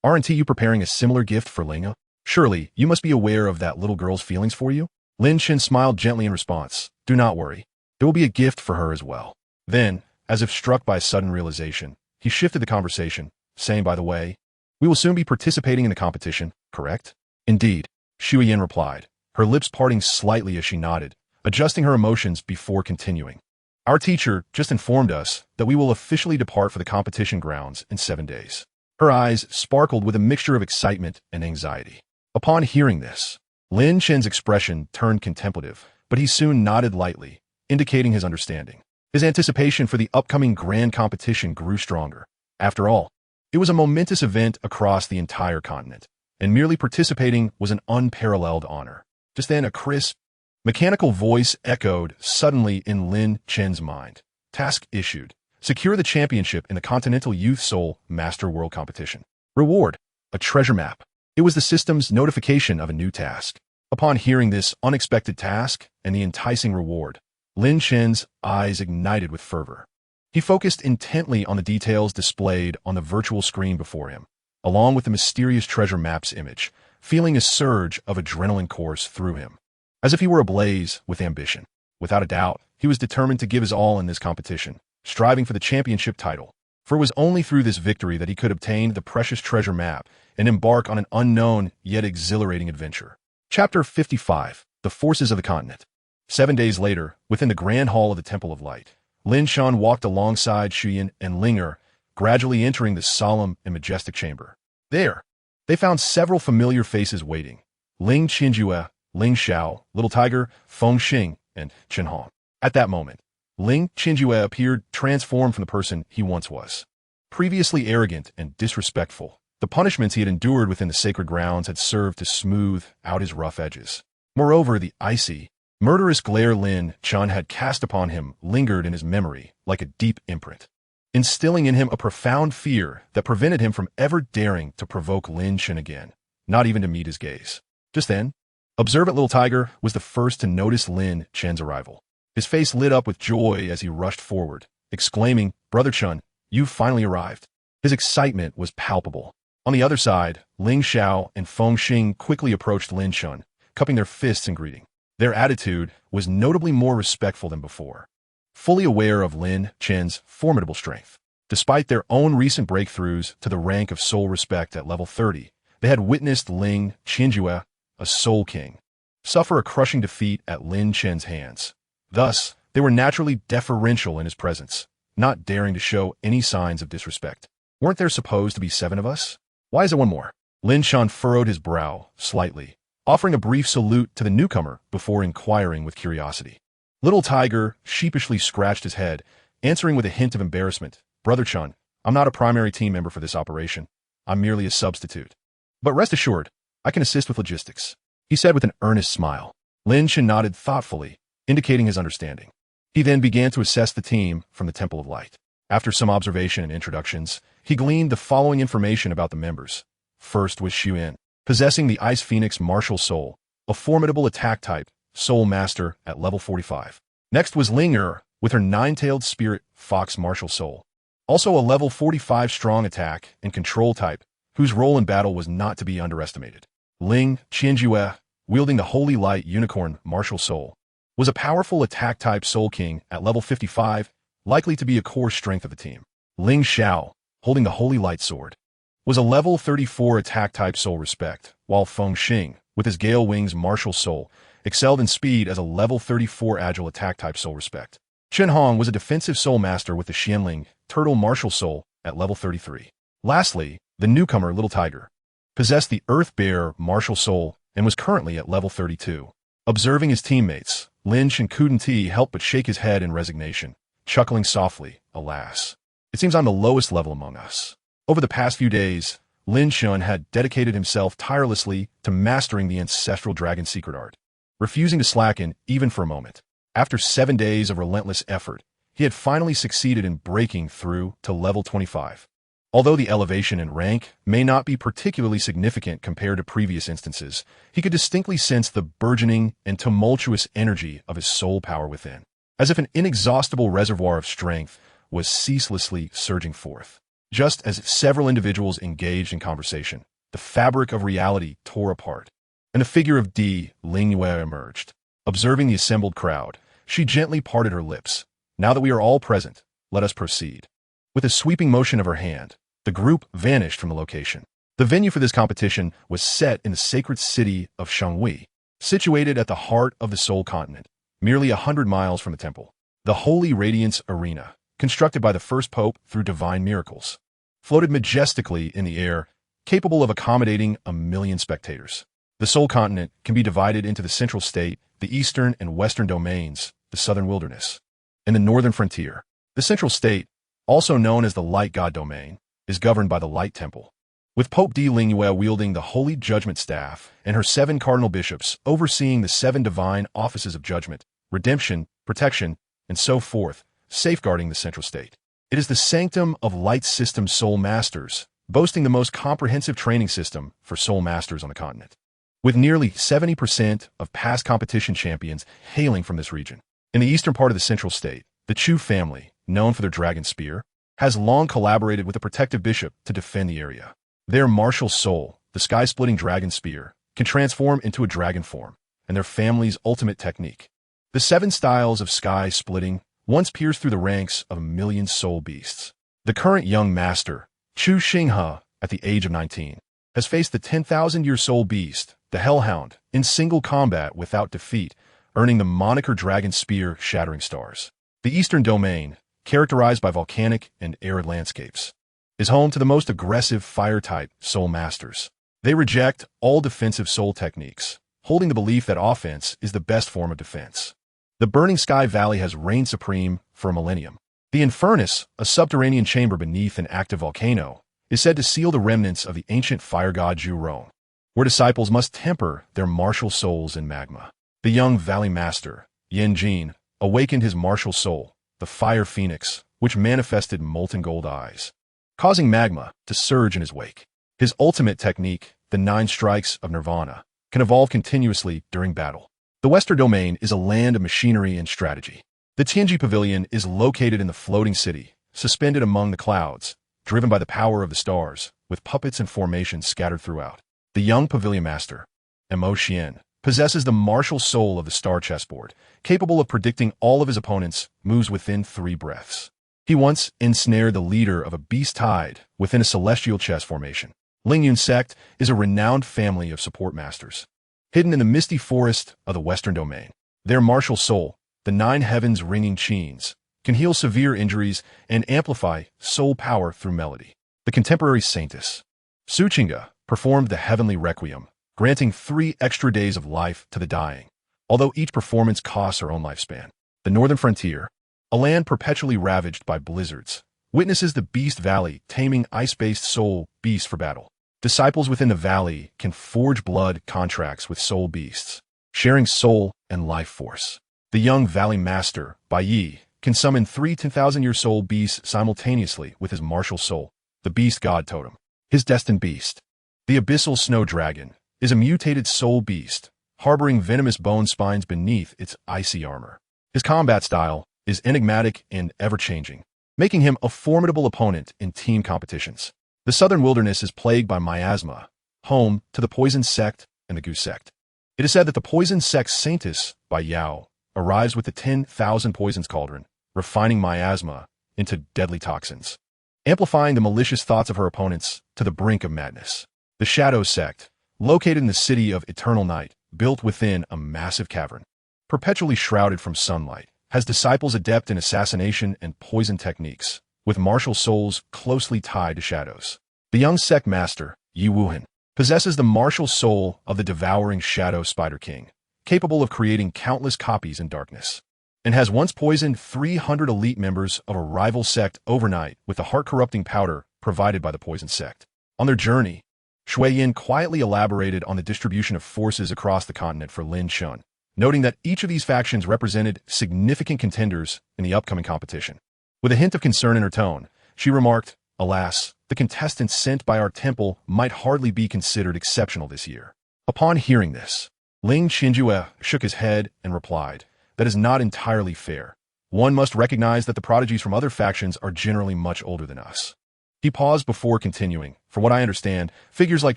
aren't you preparing a similar gift for Linga? Surely you must be aware of that little girl's feelings for you?" Lin Chen smiled gently in response, "Do not worry. There will be a gift for her as well." Then, as if struck by a sudden realization, he shifted the conversation, saying, "By the way, we will soon be participating in the competition, correct?" "Indeed," Xueyan replied, her lips parting slightly as she nodded, adjusting her emotions before continuing. "Our teacher just informed us that we will officially depart for the competition grounds in 7 days." Her eyes sparkled with a mixture of excitement and anxiety. Upon hearing this, Lin Chen's expression turned contemplative, but he soon nodded lightly, indicating his understanding. His anticipation for the upcoming grand competition grew stronger. After all, it was a momentous event across the entire continent, and merely participating was an unparalleled honor. Just then, a crisp, mechanical voice echoed suddenly in Lin Chen's mind. "Task issued. Secure the championship in the Continental Youth Soul Master World Competition. Reward, a treasure map." It was the system's notification of a new task. Upon hearing this unexpected task and the enticing reward, Lin Chen's eyes ignited with fervor. He focused intently on the details displayed on the virtual screen before him, along with the mysterious treasure map's image, feeling a surge of adrenaline course through him. As if he were ablaze with ambition. Without a doubt, he was determined to give his all in this competition, striving for the championship title. For it was only through this victory that he could obtain the precious treasure map and embark on an unknown yet exhilarating adventure. Chapter 55, The Forces of the Continent. 7 days later, within the grand hall of the Temple of Light, Lin Chen walked alongside Xueyan and Linger, gradually entering the solemn and majestic chamber. There, they found several familiar faces waiting. Ling Qinjue, Ling Xiao, Little Tiger, Feng Xing, and Chen Hong. At that moment, Ling Qinjue appeared transformed from the person he once was. Previously arrogant and disrespectful, the punishments he had endured within the sacred grounds had served to smooth out his rough edges. Moreover, the icy, murderous glare Lin Chen had cast upon him lingered in his memory like a deep imprint, instilling in him a profound fear that prevented him from ever daring to provoke Lin Chen again, not even to meet his gaze. Just then, observant Little Tiger was the first to notice Lin Chen's arrival. His face lit up with joy as he rushed forward, exclaiming, "Brother Chen, you've finally arrived." His excitement was palpable. On the other side, Ling Xiao and Feng Xing quickly approached Lin Chen, cupping their fists in greeting. Their attitude was notably more respectful than before, fully aware of Lin Chen's formidable strength. Despite their own recent breakthroughs to the rank of Soul Respect at level 30, they had witnessed Ling Qinjue, a Soul King, suffer a crushing defeat at Lin Chen's hands. Thus, they were naturally deferential in his presence, not daring to show any signs of disrespect. "Weren't there supposed to be 7 of us? Why is there one more?" Lin Chen furrowed his brow slightly, offering a brief salute to the newcomer before inquiring with curiosity. Little Tiger sheepishly scratched his head, answering with a hint of embarrassment, "Brother Chen, I'm not a primary team member for this operation. I'm merely a substitute. But rest assured, I can assist with logistics," he said with an earnest smile. Lin Chen nodded thoughtfully, indicating his understanding. He then began to assess the team from the Temple of Light. After some observation and introductions, he gleaned the following information about the members. First was Xueyan, possessing the Ice Phoenix Martial Soul, a formidable attack type, Soul Master at level 45. Next was Linger, with her nine-tailed spirit, Fox Martial Soul, also a level 45 strong attack and control type, whose role in battle was not to be underestimated. Ling Qianjue, wielding the Holy Light Unicorn Martial Soul, was a powerful attack-type Soul King at level 55, likely to be a core strength of the team. Ling Xiao, holding the Holy Light Sword, was a level 34 attack-type Soul Respect, while Feng Xing, with his Gale Wings Martial Soul, excelled in speed as a level 34 agile attack-type Soul Respect. Chen Hong was a defensive Soul Master with the Xianling Turtle Martial Soul at level 33. Lastly, the newcomer Little Tiger possessed the Earth-Bearer martial soul and was currently at level 32. Observing his teammates, Lin Chen couldn't help but shake his head in resignation, chuckling softly, alas. It seems I'm the lowest level among us. Over the past few days, Lin Chen had dedicated himself tirelessly to mastering the ancestral dragon secret art, refusing to slacken even for a moment. After 7 days of relentless effort, he had finally succeeded in breaking through to level 25. Although the elevation in rank may not be particularly significant compared to previous instances, he could distinctly sense the burgeoning and tumultuous energy of his soul power within, as if an inexhaustible reservoir of strength was ceaselessly surging forth. Just as several individuals engaged in conversation, the fabric of reality tore apart, and the figure of Lingyue emerged. Observing the assembled crowd, she gently parted her lips. Now that we are all present, let us proceed. With a sweeping motion of her hand, the group vanished from the location. The venue for this competition was set in the sacred city of Shanghui, situated at the heart of the Soul Continent, merely 100 miles from the temple. The Holy Radiance Arena, constructed by the first pope through divine miracles, floated majestically in the air, capable of accommodating 1 million spectators. The Soul Continent can be divided into the central state, the eastern and western domains, the southern wilderness, and the northern frontier. The central state, also known as the Light God Domain, is governed by the Light Temple, with Pope Lingyue wielding the Holy Judgment Staff and her 7 cardinal bishops overseeing the 7 divine offices of judgment, redemption, protection, and so forth, safeguarding the central state. It is the sanctum of Light System Soul Masters, boasting the most comprehensive training system for Soul Masters on the continent, with nearly 70% of past competition champions hailing from this region. In the eastern part of the central state, the Chu family, known for their dragon spear, has long collaborated with the protective bishop to defend the area. Their martial soul, the sky-splitting dragon spear, can transform into a dragon form, and their family's ultimate technique, the 7 styles of sky-splitting, once pierced through the ranks of 1 million soul beasts. The current young master, Chu Xinghe, at the age of 19, has faced the 10,000-year soul beast, the Hellhound, in single combat without defeat, earning the moniker Dragon Spear Shattering Stars. The eastern domain, characterized by volcanic and arid landscapes, is home to the most aggressive fire-type soul masters. They reject all defensive soul techniques, holding the belief that offense is the best form of defense. The Burning Sky Valley has reigned supreme for a millennium. The Infernus, a subterranean chamber beneath an active volcano, is said to seal the remnants of the ancient fire god Zhuron, where disciples must temper their martial souls in magma. The young valley master, Yan Jin, awakened his martial soul, the fire phoenix, which manifested molten gold eyes, causing magma to surge in his wake. His ultimate technique, the 9 strikes of nirvana, can evolve continuously during battle. The western domain is a land of machinery and strategy. The Tianji Pavilion is located in the floating city, suspended among the clouds, driven by the power of the stars, with puppets and formations scattered throughout. The young pavilion master, Mo Xian, possesses the martial soul of the star chessboard, capable of predicting all of his opponents' moves within 3 breaths. He once ensnared the leader of a beast tide within a celestial chess formation. Lingyun sect is a renowned family of support masters, hidden in the misty forest of the western domain. Their martial soul, the 9 heavens ringing chines, can heal severe injuries and amplify soul power through melody. The contemporary saintess, Suchinga, performed the heavenly requiem, granting 3 extra days of life to the dying, although each performance costs her own lifespan. The northern frontier, a land perpetually ravaged by blizzards, witnesses the Beast Valley taming ice-based soul beasts for battle. Disciples within the valley can forge blood contracts with soul beasts, sharing soul and life force. The young valley master, Bai Yi, can summon 3 10,000-year soul beasts simultaneously with his martial soul, the beast god totem. His destined beast, the abyssal snow dragon, is a mutated soul beast, harboring venomous bone spines beneath its icy armor. His combat style is enigmatic and ever-changing, making him a formidable opponent in team competitions. The southern wilderness is plagued by miasma, home to the poison sect and the goose sect. It is said that the poison sect's saintess, Bai Yao, arrives with the 10,000 poisons cauldron, refining miasma into deadly toxins, amplifying the malicious thoughts of her opponents to the brink of madness. The Shadow sect, located in the city of Eternal Night, built within a massive cavern, perpetually shrouded from sunlight, has disciples adept in assassination and poison techniques, with martial souls closely tied to shadows. The young sect master, Yi Wuhan, possesses the martial soul of the devouring shadow Spider King, capable of creating countless copies in darkness, and has once poisoned 300 elite members of a rival sect overnight with the heart-corrupting powder provided by the poison sect. On their journey, Shui Yin quietly elaborated on the distribution of forces across the continent for Lin Chen, noting that each of these factions represented significant contenders in the upcoming competition. With a hint of concern in her tone, she remarked, "Alas, the contestants sent by our temple might hardly be considered exceptional this year." Upon hearing this, Ling Qinjue shook his head and replied, "That is not entirely fair. One must recognize that the prodigies from other factions are generally much older than us." He paused before continuing. "From what I understand, figures like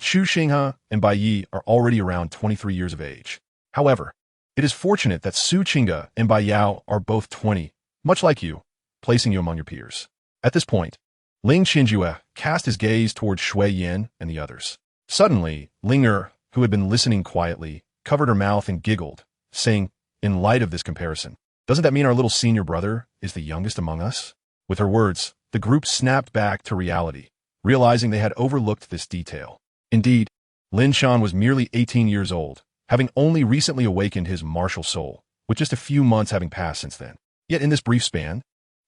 Chu Xinghe and Bai Yi are already around 23 years of age. However, it is fortunate that Su Qingge and Bai Yao are both 20, much like you, placing you among your peers." At this point, Ling Qinjue cast his gaze towards Shui Yin and the others. Suddenly, Ling who had been listening quietly, covered her mouth and giggled, saying, "In light of this comparison, doesn't that mean our little senior brother is the youngest among us?" With her words, the group snapped back to reality, realizing they had overlooked this detail. Indeed, Lin Chen was merely 18 years old, having only recently awakened his martial soul, with just a few months having passed since then. Yet in this brief span,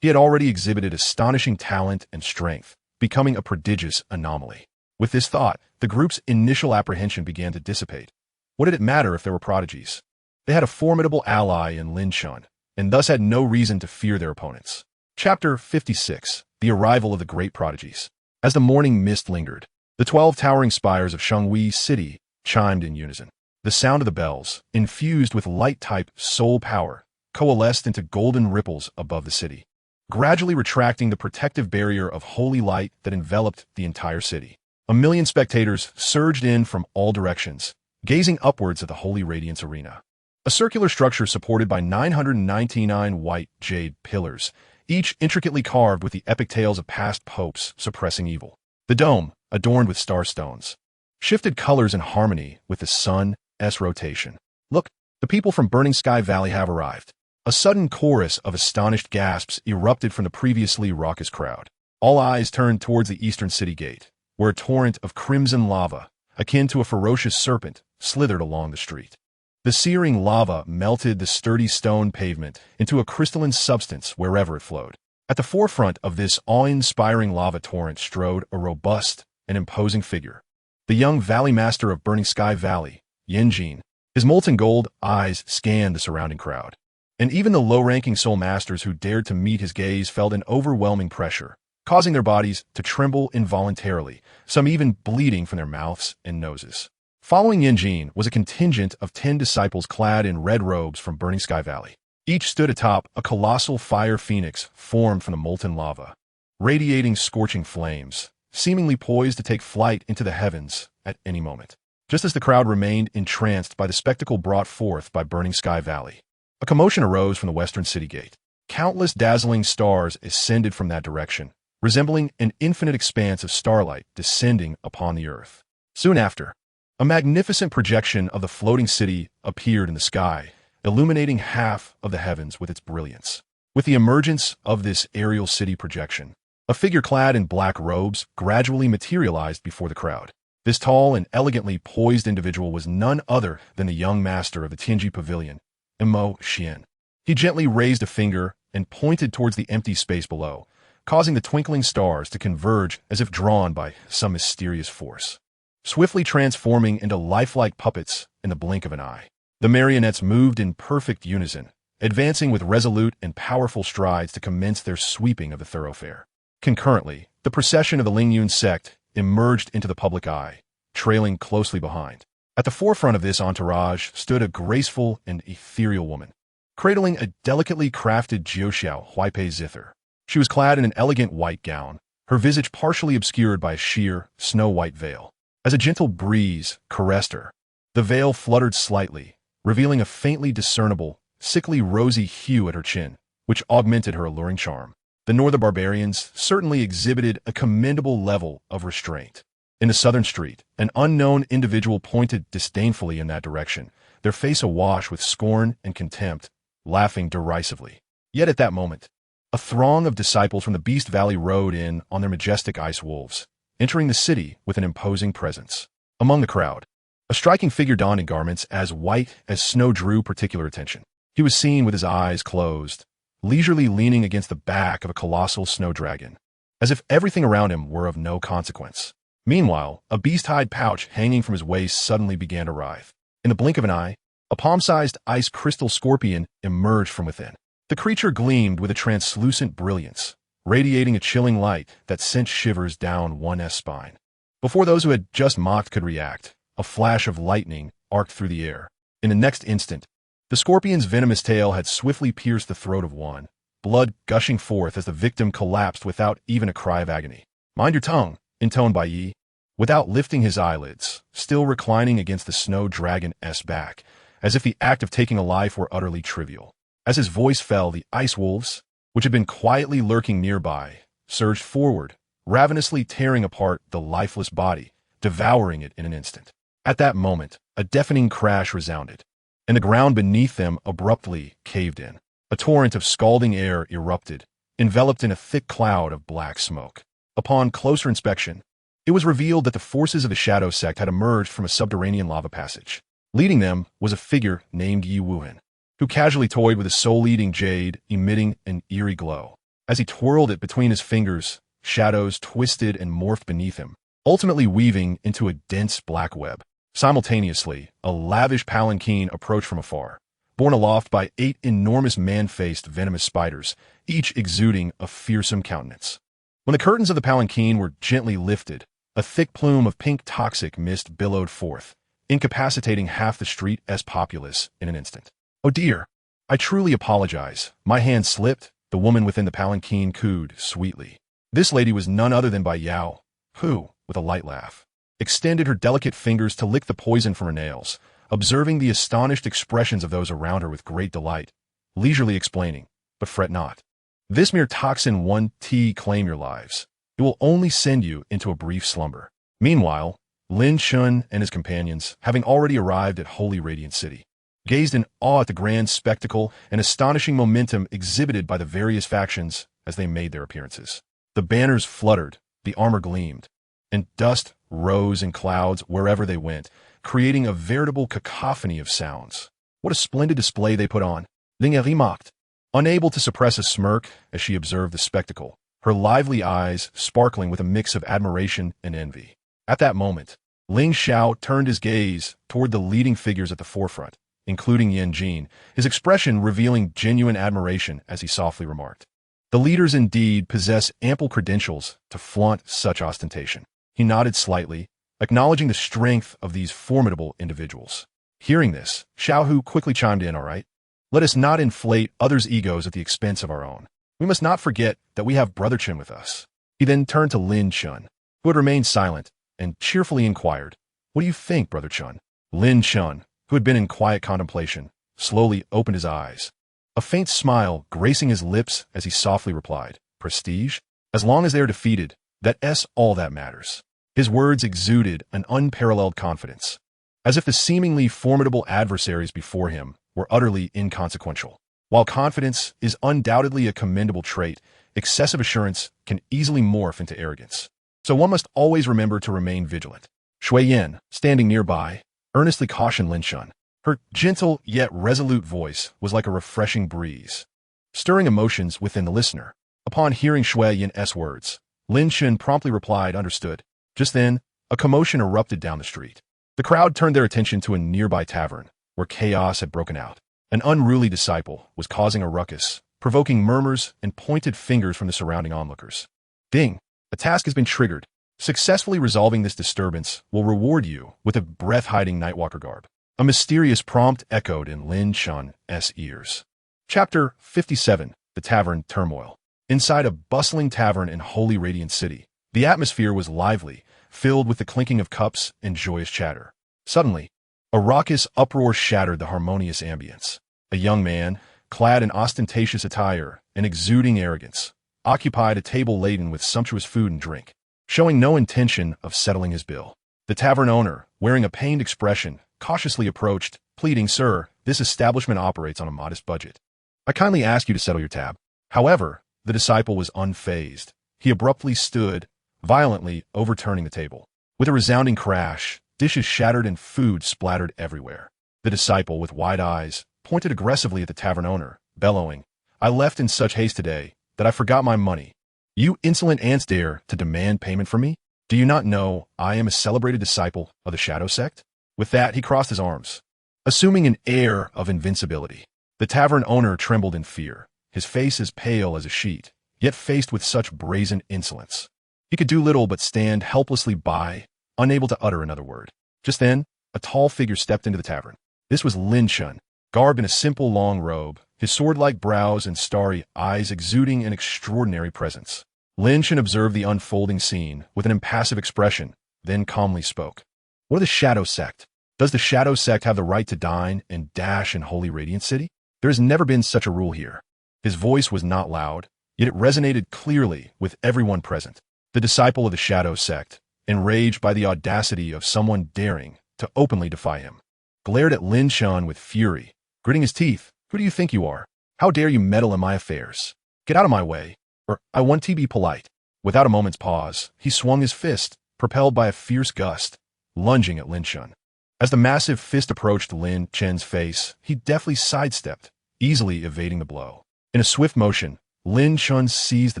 he had already exhibited astonishing talent and strength, becoming a prodigious anomaly. With this thought, the group's initial apprehension began to dissipate. What did it matter if there were prodigies? They had a formidable ally in Lin Chen, and thus had no reason to fear their opponents. Chapter 56. The Arrival of the Great Prodigies. As the morning mist lingered, the 12 towering spires of Shanghui City chimed in unison. The sound of the bells, infused with light-type soul power, coalesced into golden ripples above the city, gradually retracting the protective barrier of holy light that enveloped the entire city. A million spectators surged in from all directions, gazing upwards at the holy radiance arena. A circular structure supported by 999 white jade pillars, each intricately carved with the epic tales of past popes suppressing evil. The dome, adorned with starstones, shifted colors in harmony with the sun's rotation. "Look, the people from Burning Sky Valley have arrived." A sudden chorus of astonished gasps erupted from the previously raucous crowd. All eyes turned towards the eastern city gate, where a torrent of crimson lava, akin to a ferocious serpent, slithered along the street. The searing lava melted the sturdy stone pavement into a crystalline substance wherever it flowed. At the forefront of this awe-inspiring lava torrent strode a robust and imposing figure, the young valley master of Burning Sky Valley, Yin Jin. His molten gold eyes scanned the surrounding crowd, and even the low-ranking soul masters who dared to meet his gaze felt an overwhelming pressure, causing their bodies to tremble involuntarily, some even bleeding from their mouths and noses. Following Yin Jin was a contingent of 10 disciples clad in red robes from Burning Sky Valley. Each stood atop a colossal fire phoenix formed from the molten lava, radiating scorching flames, seemingly poised to take flight into the heavens at any moment. Just as the crowd remained entranced by the spectacle brought forth by Burning Sky Valley, a commotion arose from the western city gate. Countless dazzling stars ascended from that direction, resembling an infinite expanse of starlight descending upon the earth. Soon after, a magnificent projection of the floating city appeared in the sky, illuminating half of the heavens with its brilliance. With the emergence of this aerial city projection, a figure clad in black robes gradually materialized before the crowd. This tall and elegantly poised individual was none other than the young master of the Tianji Pavilion, Mo Xian. He gently raised a finger and pointed towards the empty space below, causing the twinkling stars to converge as if drawn by some mysterious force, swiftly transforming into lifelike puppets in the blink of an eye. The marionettes moved in perfect unison, advancing with resolute and powerful strides to commence their sweeping of the thoroughfare. Concurrently, the procession of the Lingyun sect emerged into the public eye, trailing closely behind. At the forefront of this entourage stood a graceful and ethereal woman, cradling a delicately crafted Jiuxiao Huaipei zither. She was clad in an elegant white gown, her visage partially obscured by a sheer, snow-white veil. As a gentle breeze caressed her, the veil fluttered slightly, revealing a faintly discernible, sickly rosy hue at her chin, which augmented her alluring charm. The northern barbarians certainly exhibited a commendable level of restraint. In the southern street, an unknown individual pointed disdainfully in that direction, their face awash with scorn and contempt, laughing derisively. Yet at that moment, a throng of disciples from the Beast Valley rode in on their majestic ice wolves, entering the city with an imposing presence. Among the crowd, a striking figure donned in garments as white as snow drew particular attention. He was seen with his eyes closed, leisurely leaning against the back of a colossal snow dragon, as if everything around him were of no consequence. Meanwhile, a beast-hide pouch hanging from his waist suddenly began to writhe. In the blink of an eye, a palm-sized ice crystal scorpion emerged from within. The creature gleamed with a translucent brilliance, radiating a chilling light that sent shivers down one's spine. Before those who had just mocked could react, a flash of lightning arced through the air. In the next instant, the scorpion's venomous tail had swiftly pierced the throat of one, blood gushing forth as the victim collapsed without even a cry of agony. "Mind your tongue," intoned Bai Yi, without lifting his eyelids, still reclining against the snow dragon's back, as if the act of taking a life were utterly trivial. As his voice fell, the ice wolves, which had been quietly lurking nearby, surged forward, ravenously tearing apart the lifeless body, devouring it in an instant. At that moment, a deafening crash resounded, and the ground beneath them abruptly caved in. A torrent of scalding air erupted, enveloped in a thick cloud of black smoke. Upon closer inspection, it was revealed that the forces of the Shadow Sect had emerged from a subterranean lava passage. Leading them was a figure named Yi Wuhan, who casually toyed with a soul-eating jade emitting an eerie glow. As he twirled it between his fingers, shadows twisted and morphed beneath him, ultimately weaving into a dense black web. Simultaneously, a lavish palanquin approached from afar, borne aloft by 8 enormous man-faced venomous spiders, each exuding a fearsome countenance. When the curtains of the palanquin were gently lifted, a thick plume of pink toxic mist billowed forth, incapacitating half the street's populace in an instant. "Oh dear, I truly apologize. My hand slipped," the woman within the palanquin cooed sweetly. This lady was none other than Bai Yao, who, with a light laugh, extended her delicate fingers to lick the poison from her nails, observing the astonished expressions of those around her with great delight, leisurely explaining, "But fret not. This mere toxin won't claim your lives. It will only send you into a brief slumber." Meanwhile, Lin Chen and his companions, having already arrived at Holy Radiant City, gazed in awe at the grand spectacle and astonishing momentum exhibited by the various factions as they made their appearances. The banners fluttered, the armor gleamed, and dust rose in clouds wherever they went, creating a veritable cacophony of sounds. "What a splendid display they put on," Ling remarked, unable to suppress a smirk as she observed the spectacle, her lively eyes sparkling with a mix of admiration and envy. At that moment, Ling Xiao turned his gaze toward the leading figures at the forefront, including Yan Jin, his expression revealing genuine admiration as he softly remarked, "The leaders indeed possess ample credentials to flaunt such ostentation." He nodded slightly, acknowledging the strength of these formidable individuals. Hearing this, Xiaohu quickly chimed in, "All right, let us not inflate others' egos at the expense of our own. We must not forget that we have Brother Chen with us." He then turned to Lin Chen, who had remained silent, and cheerfully inquired, "What do you think, Brother Chen?" Lin Chen, who had been in quiet contemplation, slowly opened his eyes, a faint smile gracing his lips as he softly replied, "Prestige? As long as they are defeated, that's all that matters." His words exuded an unparalleled confidence, as if the seemingly formidable adversaries before him were utterly inconsequential. While confidence is undoubtedly a commendable trait, excessive assurance can easily morph into arrogance. So one must always remember to remain vigilant. Shui Yan, standing nearby, earnestly cautioned Lin Chen. Her gentle yet resolute voice was like a refreshing breeze, stirring emotions within the listener. Upon hearing Shui Yan's words, Lin Chen promptly replied, "Understood." Just then, a commotion erupted down the street. The crowd turned their attention to a nearby tavern, where chaos had broken out. An unruly disciple was causing a ruckus, provoking murmurs and pointed fingers from the surrounding onlookers. "Ding! A task has been triggered. Successfully resolving this disturbance will reward you with a breath-hiding Nightwalker garb." A mysterious prompt echoed in Lin Chen's ears. Chapter 57, The Tavern Turmoil. Inside a bustling tavern in Holy Radiant City, the atmosphere was lively, filled with the clinking of cups and joyous chatter. Suddenly, a raucous uproar shattered the harmonious ambience. A young man, clad in ostentatious attire and exuding arrogance, occupied a table laden with sumptuous food and drink, showing no intention of settling his bill. The tavern owner, wearing a pained expression, cautiously approached, pleading, "Sir, this establishment operates on a modest budget. I kindly ask you to settle your tab." However, the disciple was unfazed. He abruptly stood, violently overturning the table. With a resounding crash, dishes shattered and food splattered everywhere. The disciple, with wide eyes, pointed aggressively at the tavern owner, bellowing, "I left in such haste today that I forgot my money. You insolent ants dare to demand payment from me? Do you not know I am a celebrated disciple of the Shadow Sect?" With that, he crossed his arms, assuming an air of invincibility. The tavern owner trembled in fear, his face as pale as a sheet, yet faced with such brazen insolence. He could do little but stand helplessly by, unable to utter another word. Just then, a tall figure stepped into the tavern. This was Lin Chen, garbed in a simple long robe, his sword-like brows and starry eyes exuding an extraordinary presence. Lin Chen observed the unfolding scene with an impassive expression, then calmly spoke. "What of the Shadow Sect? Does the Shadow Sect have the right to dine and dash in Holy Radiant City? There has never been such a rule here." His voice was not loud, yet it resonated clearly with everyone present. The disciple of the Shadow Sect, enraged by the audacity of someone daring to openly defy him, glared at Lin Chen with fury, gritting his teeth. "Who do you think you are? How dare you meddle in my affairs? Get out of my way, or I want to be polite." Without a moment's pause, he swung his fist, propelled by a fierce gust, lunging at Lin Chen. As the massive fist approached Lin Chen's face, he deftly sidestepped, easily evading the blow. In a swift motion, Lin Chen seized the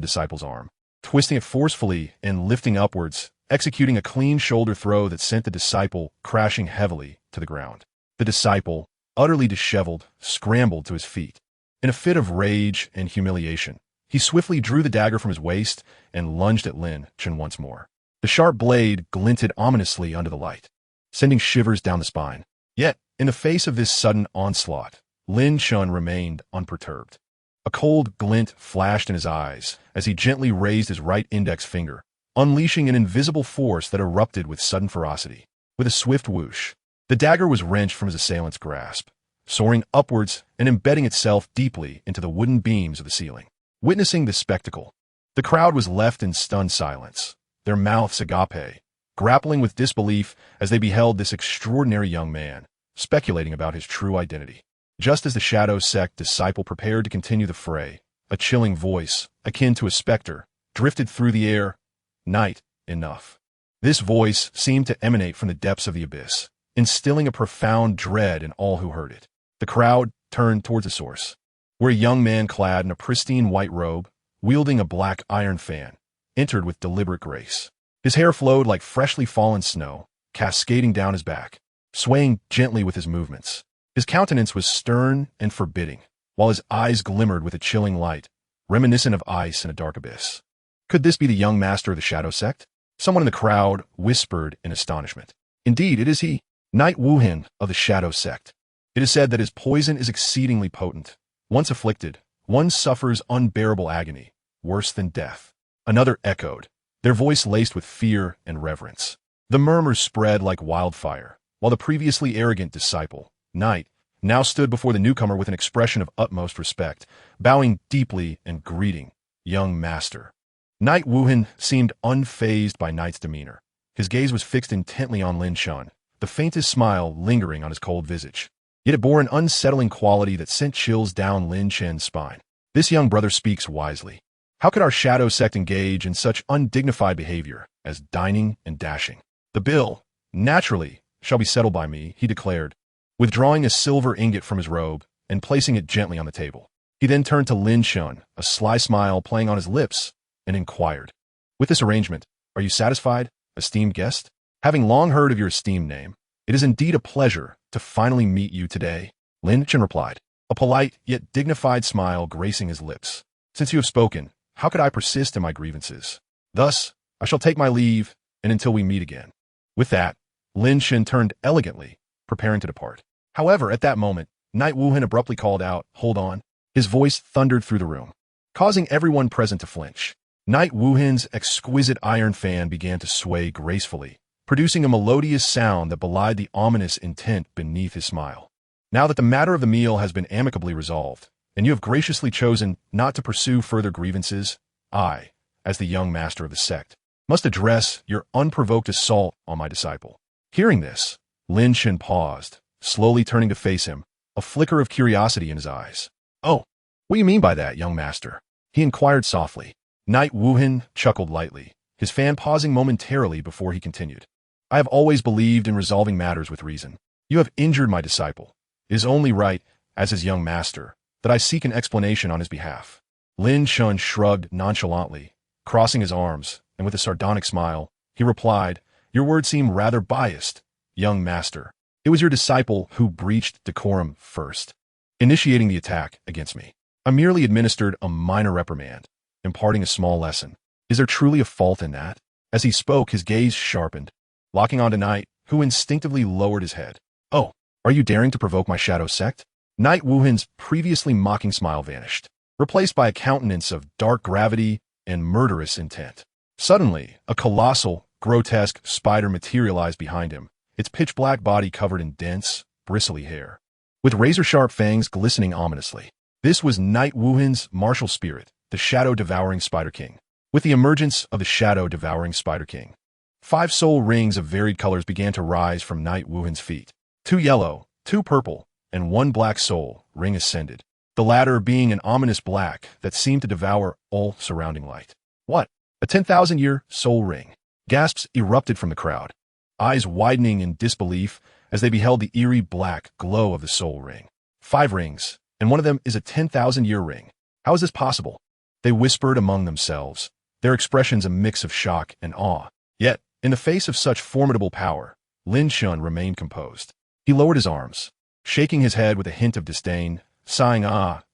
disciple's arm, twisting it forcefully and lifting upwards, executing a clean shoulder throw that sent the disciple crashing heavily to the ground. The disciple, utterly disheveled, scrambled to his feet. In a fit of rage and humiliation, he swiftly drew the dagger from his waist and lunged at Lin Chen once more. The sharp blade glinted ominously under the light, sending shivers down the spine. Yet, in the face of this sudden onslaught, Lin Chen remained unperturbed. A cold glint flashed in his eyes as he gently raised his right index finger, unleashing an invisible force that erupted with sudden ferocity. With a swift whoosh, the dagger was wrenched from his assailant's grasp, soaring upwards and embedding itself deeply into the wooden beams of the ceiling. Witnessing this spectacle, the crowd was left in stunned silence, their mouths agape, grappling with disbelief as they beheld this extraordinary young man, speculating about his true identity. Just as the Shadow Sect disciple prepared to continue the fray, a chilling voice, akin to a specter, drifted through the air. "Night, enough." This voice seemed to emanate from the depths of the abyss, instilling a profound dread in all who heard it. The crowd turned towards the source, where a young man clad in a pristine white robe, wielding a black iron fan, entered with deliberate grace. His hair flowed like freshly fallen snow, cascading down his back, swaying gently with his movements. His countenance was stern and forbidding, while his eyes glimmered with a chilling light, reminiscent of ice in a dark abyss. Could this be the young master of the Shadow Sect? Someone in the crowd whispered in astonishment. "Indeed, it is he, Knight Wuhan of the Shadow Sect. It is said that his poison is exceedingly potent. Once afflicted, one suffers unbearable agony, worse than death." Another echoed, their voice laced with fear and reverence. The murmurs spread like wildfire, while the previously arrogant disciple, Knight, now stood before the newcomer with an expression of utmost respect, bowing deeply and greeting, "Young master." Knight Wuhan seemed unfazed by Knight's demeanor. His gaze was fixed intently on Lin Chen, the faintest smile lingering on his cold visage. Yet it bore an unsettling quality that sent chills down Lin Chen's spine. This young brother speaks wisely. How could our Shadow Sect engage in such undignified behavior as dining and dashing? "The bill, naturally, shall be settled by me," he declared, withdrawing a silver ingot from his robe and placing it gently on the table. He then turned to Lin Chen, a sly smile playing on his lips, and inquired, "With this arrangement, are you satisfied, esteemed guest? Having long heard of your esteemed name, it is indeed a pleasure to finally meet you today." Lin Chen replied, a polite yet dignified smile gracing his lips. "Since you have spoken, how could I persist in my grievances? Thus, I shall take my leave, and until we meet again." With that, Lin Chen turned elegantly, preparing to depart. However, at that moment, Knight Wuhan abruptly called out, "Hold on." His voice thundered through the room, causing everyone present to flinch. Knight Wuhan's exquisite iron fan began to sway gracefully, producing a melodious sound that belied the ominous intent beneath his smile. "Now that the matter of the meal has been amicably resolved, and you have graciously chosen not to pursue further grievances, I, as the young master of the sect, must address your unprovoked assault on my disciple." Hearing this, Lin Chen paused, slowly turning to face him, a flicker of curiosity in his eyes. "Oh, what do you mean by that, young master?" he inquired softly. Knight Wuhan chuckled lightly, his fan pausing momentarily before he continued. I have always believed in resolving matters with reason. You have injured my disciple. It is only right, as his young master, that I seek an explanation on his behalf. Lin Chen shrugged nonchalantly, crossing his arms, and with a sardonic smile, he replied, Your words seem rather biased, young master. It was your disciple who breached decorum first, initiating the attack against me. I merely administered a minor reprimand, imparting a small lesson. Is there truly a fault in that? As he spoke, his gaze sharpened, locking onto Knight, who instinctively lowered his head. Oh, are you daring to provoke my shadow sect? Knight Wuhan's previously mocking smile vanished, replaced by a countenance of dark gravity and murderous intent. Suddenly, a colossal, grotesque spider materialized behind him, its pitch-black body covered in dense, bristly hair, with razor-sharp fangs glistening ominously. This was Knight Wuhan's martial spirit, the Shadow-Devouring Spider King. With the emergence of the Shadow-Devouring Spider King, 5 soul rings of varied colors began to rise from Knight Wuhan's feet. 2 yellow, 2 purple, and 1 black soul ring ascended, the latter being an ominous black that seemed to devour all surrounding light. What? A 10,000-year soul ring? Gasps erupted from the crowd, eyes widening in disbelief as they beheld the eerie black glow of the soul ring. 5 rings, and one of them is a 10,000-year ring. How is this possible? They whispered among themselves, their expressions a mix of shock and awe. Yet, in the face of such formidable power, Lin Chen remained composed. He lowered his arms, shaking his head with a hint of disdain, sighing,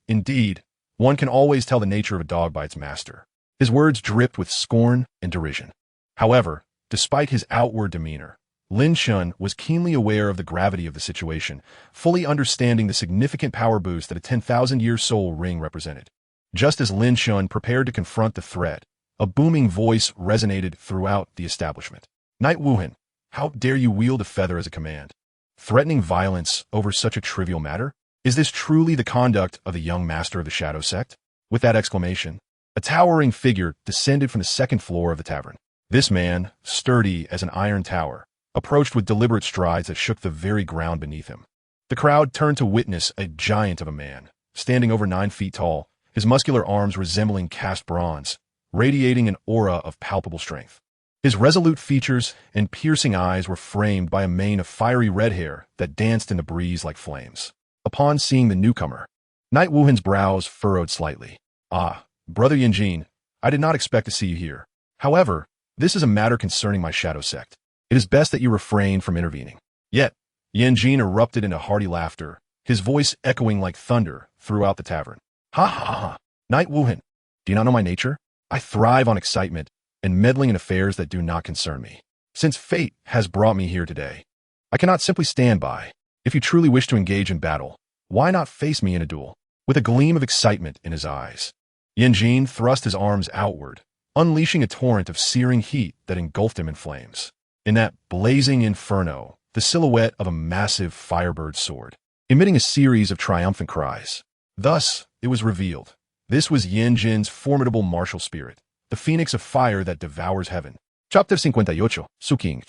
indeed, one can always tell the nature of a dog by its master. His words dripped with scorn and derision. However, despite his outward demeanor, Lin Chen was keenly aware of the gravity of the situation, fully understanding the significant power boost that a 10,000-year soul ring represented. Just as Lin Chen prepared to confront the threat, a booming voice resonated throughout the establishment. Knight Wuhan, how dare you wield a feather as a command? Threatening violence over such a trivial matter? Is this truly the conduct of the young master of the Shadow Sect? With that exclamation, a towering figure descended from the 2nd floor of the tavern. This man, sturdy as an iron tower, approached with deliberate strides that shook the very ground beneath him. The crowd turned to witness a giant of a man, standing over 9 feet tall, his muscular arms resembling cast bronze, radiating an aura of palpable strength. His resolute features and piercing eyes were framed by a mane of fiery red hair that danced in the breeze like flames. Upon seeing the newcomer, Knight Wuhan's brows furrowed slightly. Brother Yanjin, I did not expect to see you here. However, this is a matter concerning my Shadow Sect. It is best that you refrain from intervening. Yet, Yanjin erupted into hearty laughter, his voice echoing like thunder throughout the tavern. Ha ha ha! Knight Wuhan, do you not know my nature? I thrive on excitement and meddling in affairs that do not concern me. Since fate has brought me here today, I cannot simply stand by. If you truly wish to engage in battle, why not face me in a duel? With a gleam of excitement in his eyes, Yanjin thrust his arms outward, unleashing a torrent of searing heat that engulfed him in flames. In that blazing inferno, the silhouette of a massive firebird soared, emitting a series of triumphant cries. Thus, it was revealed. This was Yanjin's formidable martial spirit, the phoenix of fire that devours heaven. Chapter 58, Suking.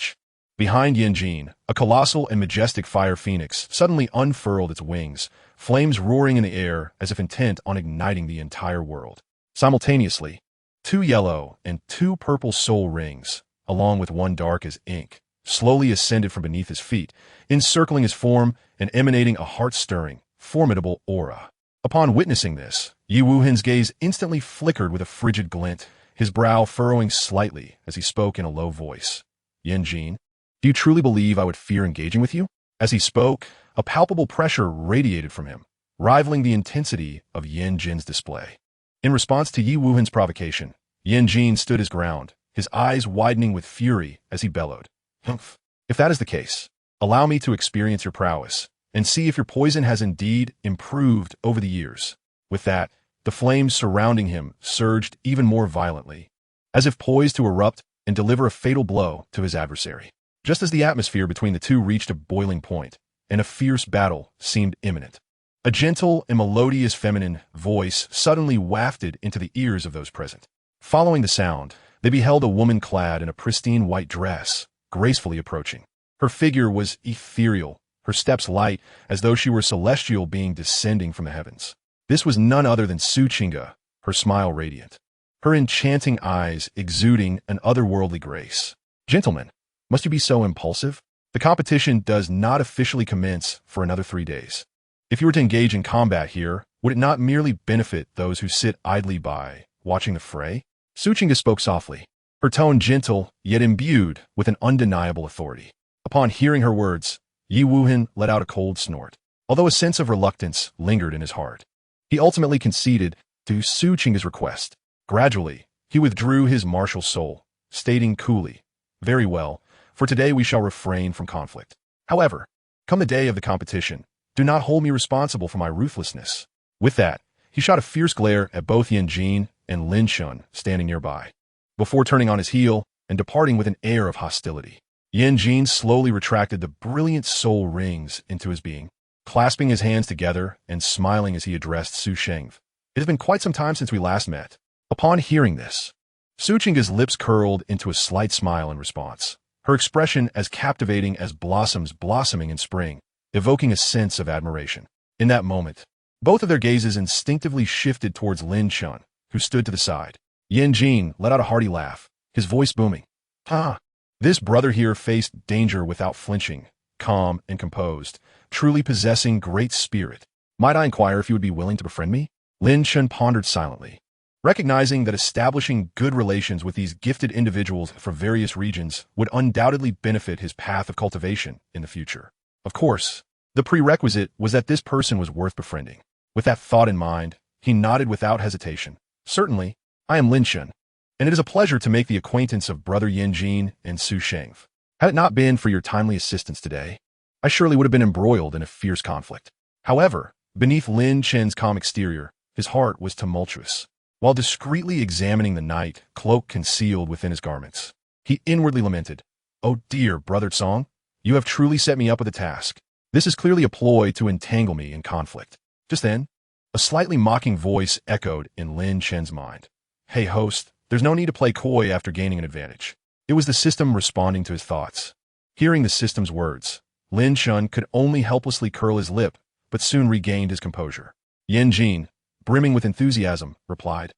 Behind Yanjin, a colossal and majestic fire phoenix suddenly unfurled its wings, flames roaring in the air as if intent on igniting the entire world. Simultaneously, 2 yellow and 2 purple soul rings, along with 1 dark as ink, slowly ascended from beneath his feet, encircling his form and emanating a heart-stirring, formidable aura. Upon witnessing this, Yi Wuhan's gaze instantly flickered with a frigid glint, his brow furrowing slightly as he spoke in a low voice. Yanjin, do you truly believe I would fear engaging with you? As he spoke, a palpable pressure radiated from him, rivaling the intensity of Yanjin's display. In response to Yi Wuhan's provocation, Yanjin stood his ground, his eyes widening with fury as he bellowed. Humph. If that is the case, allow me to experience your prowess and see if your poison has indeed improved over the years. With that, the flames surrounding him surged even more violently, as if poised to erupt and deliver a fatal blow to his adversary. Just as the atmosphere between the two reached a boiling point, and a fierce battle seemed imminent, a gentle and melodious feminine voice suddenly wafted into the ears of those present. Following the sound, they beheld a woman clad in a pristine white dress, gracefully approaching. Her figure was ethereal, her steps light, as though she were a celestial being descending from the heavens. This was none other than Su Chinga, her smile radiant. her enchanting eyes exuding an otherworldly grace. "Gentlemen, must you be so impulsive? The competition does not officially commence for another 3 days. If you were to engage in combat here, would it not merely benefit those who sit idly by, watching the fray?" Suchinga spoke softly, her tone gentle, yet imbued with an undeniable authority. Upon hearing her words, Yi Wuhan let out a cold snort, although a sense of reluctance lingered in his heart. He ultimately conceded to Suchinga's request. Gradually, he withdrew his martial soul, stating coolly, "Very well, for today we shall refrain from conflict. However, come the day of the competition, do not hold me responsible for my ruthlessness." With that, he shot a fierce glare at both Yanjin and Lin Chen standing nearby, before turning on his heel and departing with an air of hostility. Yanjin slowly retracted the brilliant soul rings into his being, clasping his hands together and smiling as he addressed Su Shengv. "It has been quite some time since we last met." Upon hearing this, Suchinga's lips curled into a slight smile in response, her expression as captivating as blossoms blossoming in spring, evoking a sense of admiration. In that moment, both of their gazes instinctively shifted towards Lin Chen, who stood to the side. Yanjin let out a hearty laugh, his voice booming. "Ha! This brother here faced danger without flinching, calm and composed, truly possessing great spirit. Might I inquire if you would be willing to befriend me?" Lin Chen pondered silently, recognizing that establishing good relations with these gifted individuals from various regions would undoubtedly benefit his path of cultivation in the future. Of course, the prerequisite was that this person was worth befriending. With that thought in mind, he nodded without hesitation. "Certainly, I am Lin Chen, and it is a pleasure to make the acquaintance of Brother Yanjin and Su Shengv. Had it not been for your timely assistance today, I surely would have been embroiled in a fierce conflict." However, beneath Lin Chen's calm exterior, his heart was tumultuous. While discreetly examining the night cloak concealed within his garments, he inwardly lamented, "Oh dear, Brother Song, you have truly set me up with a task. This is clearly a ploy to entangle me in conflict." Just then, a slightly mocking voice echoed in Lin Chen's mind. "Hey host, there's no need to play coy after gaining an advantage." It was the system responding to his thoughts. Hearing the system's words, Lin Chen could only helplessly curl his lip, but soon regained his composure. Yanjin, brimming with enthusiasm, replied,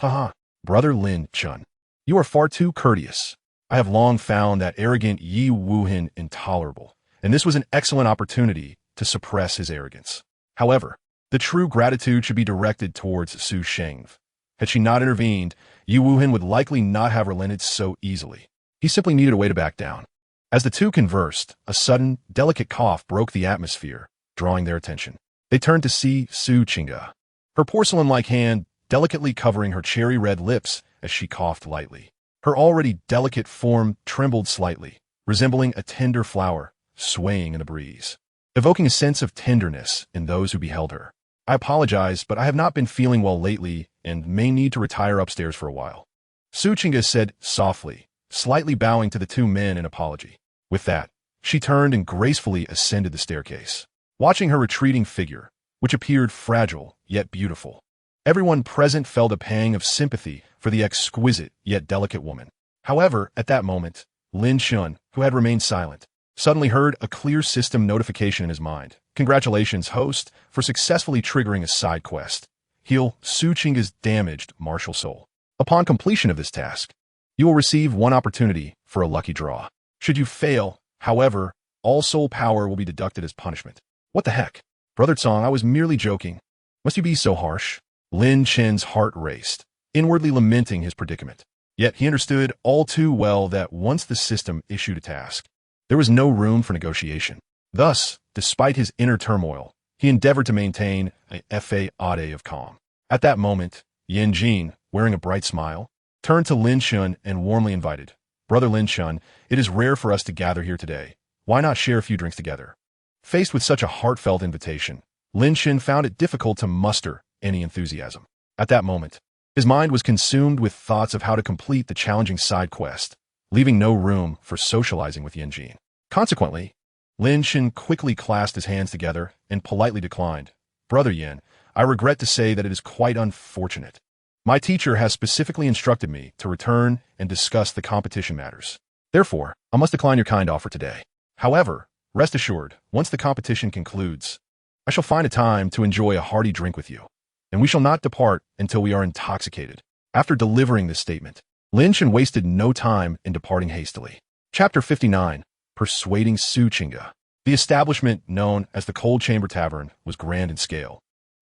"Haha, Brother Lin Chen, you are far too courteous. I have long found that arrogant Yi Wuhan intolerable, and this was an excellent opportunity to suppress his arrogance. However, the true gratitude should be directed towards Su Shengv. Had she not intervened, Yi Wuhan would likely not have relented so easily. He simply needed a way to back down." As the two conversed, a sudden, delicate cough broke the atmosphere, drawing their attention. They turned to see Suchinga, her porcelain-like hand delicately covering her cherry-red lips as she coughed lightly. Her already delicate form trembled slightly, resembling a tender flower swaying in the breeze, evoking a sense of tenderness in those who beheld her. "I apologize, but I have not been feeling well lately and may need to retire upstairs for a while," Suchinga said softly, slightly bowing to the two men in apology. With that, she turned and gracefully ascended the staircase. Watching her retreating figure, which appeared fragile yet beautiful, everyone present felt a pang of sympathy for the exquisite yet delicate woman. However, at that moment, Lin Chen, who had remained silent, suddenly heard a clear system notification in his mind. "Congratulations, host, for successfully triggering a side quest. Heal Suchinga's damaged martial soul. Upon completion of this task, you will receive one opportunity for a lucky draw. Should you fail, however, all soul power will be deducted as punishment." "What the heck? Brother Tsong, I was merely joking. Must you be so harsh?" Lin Chen's heart raced, inwardly lamenting his predicament. Yet he understood all too well that once the system issued a task, there was no room for negotiation. Thus, despite his inner turmoil, he endeavored to maintain a fade of calm. At that moment, Yanjin, wearing a bright smile, turned to Lin Chen and warmly invited, "Brother Lin Chen, it is rare for us to gather here today. Why not share a few drinks together?" Faced with such a heartfelt invitation, Lin Chen found it difficult to muster any enthusiasm. At that moment, his mind was consumed with thoughts of how to complete the challenging side quest, leaving no room for socializing with Yanjin. Consequently, Lin Chen quickly clasped his hands together and politely declined, "Brother Yan, I regret to say that it is quite unfortunate. My teacher has specifically instructed me to return and discuss the competition matters. Therefore, I must decline your kind offer today. However, rest assured, once the competition concludes, I shall find a time to enjoy a hearty drink with you, and we shall not depart until we are intoxicated." After delivering this statement, Lin Chen wasted no time in departing hastily. Chapter 59. Persuading Su Qingge. The establishment, known as the Cold Chamber Tavern, was grand in scale,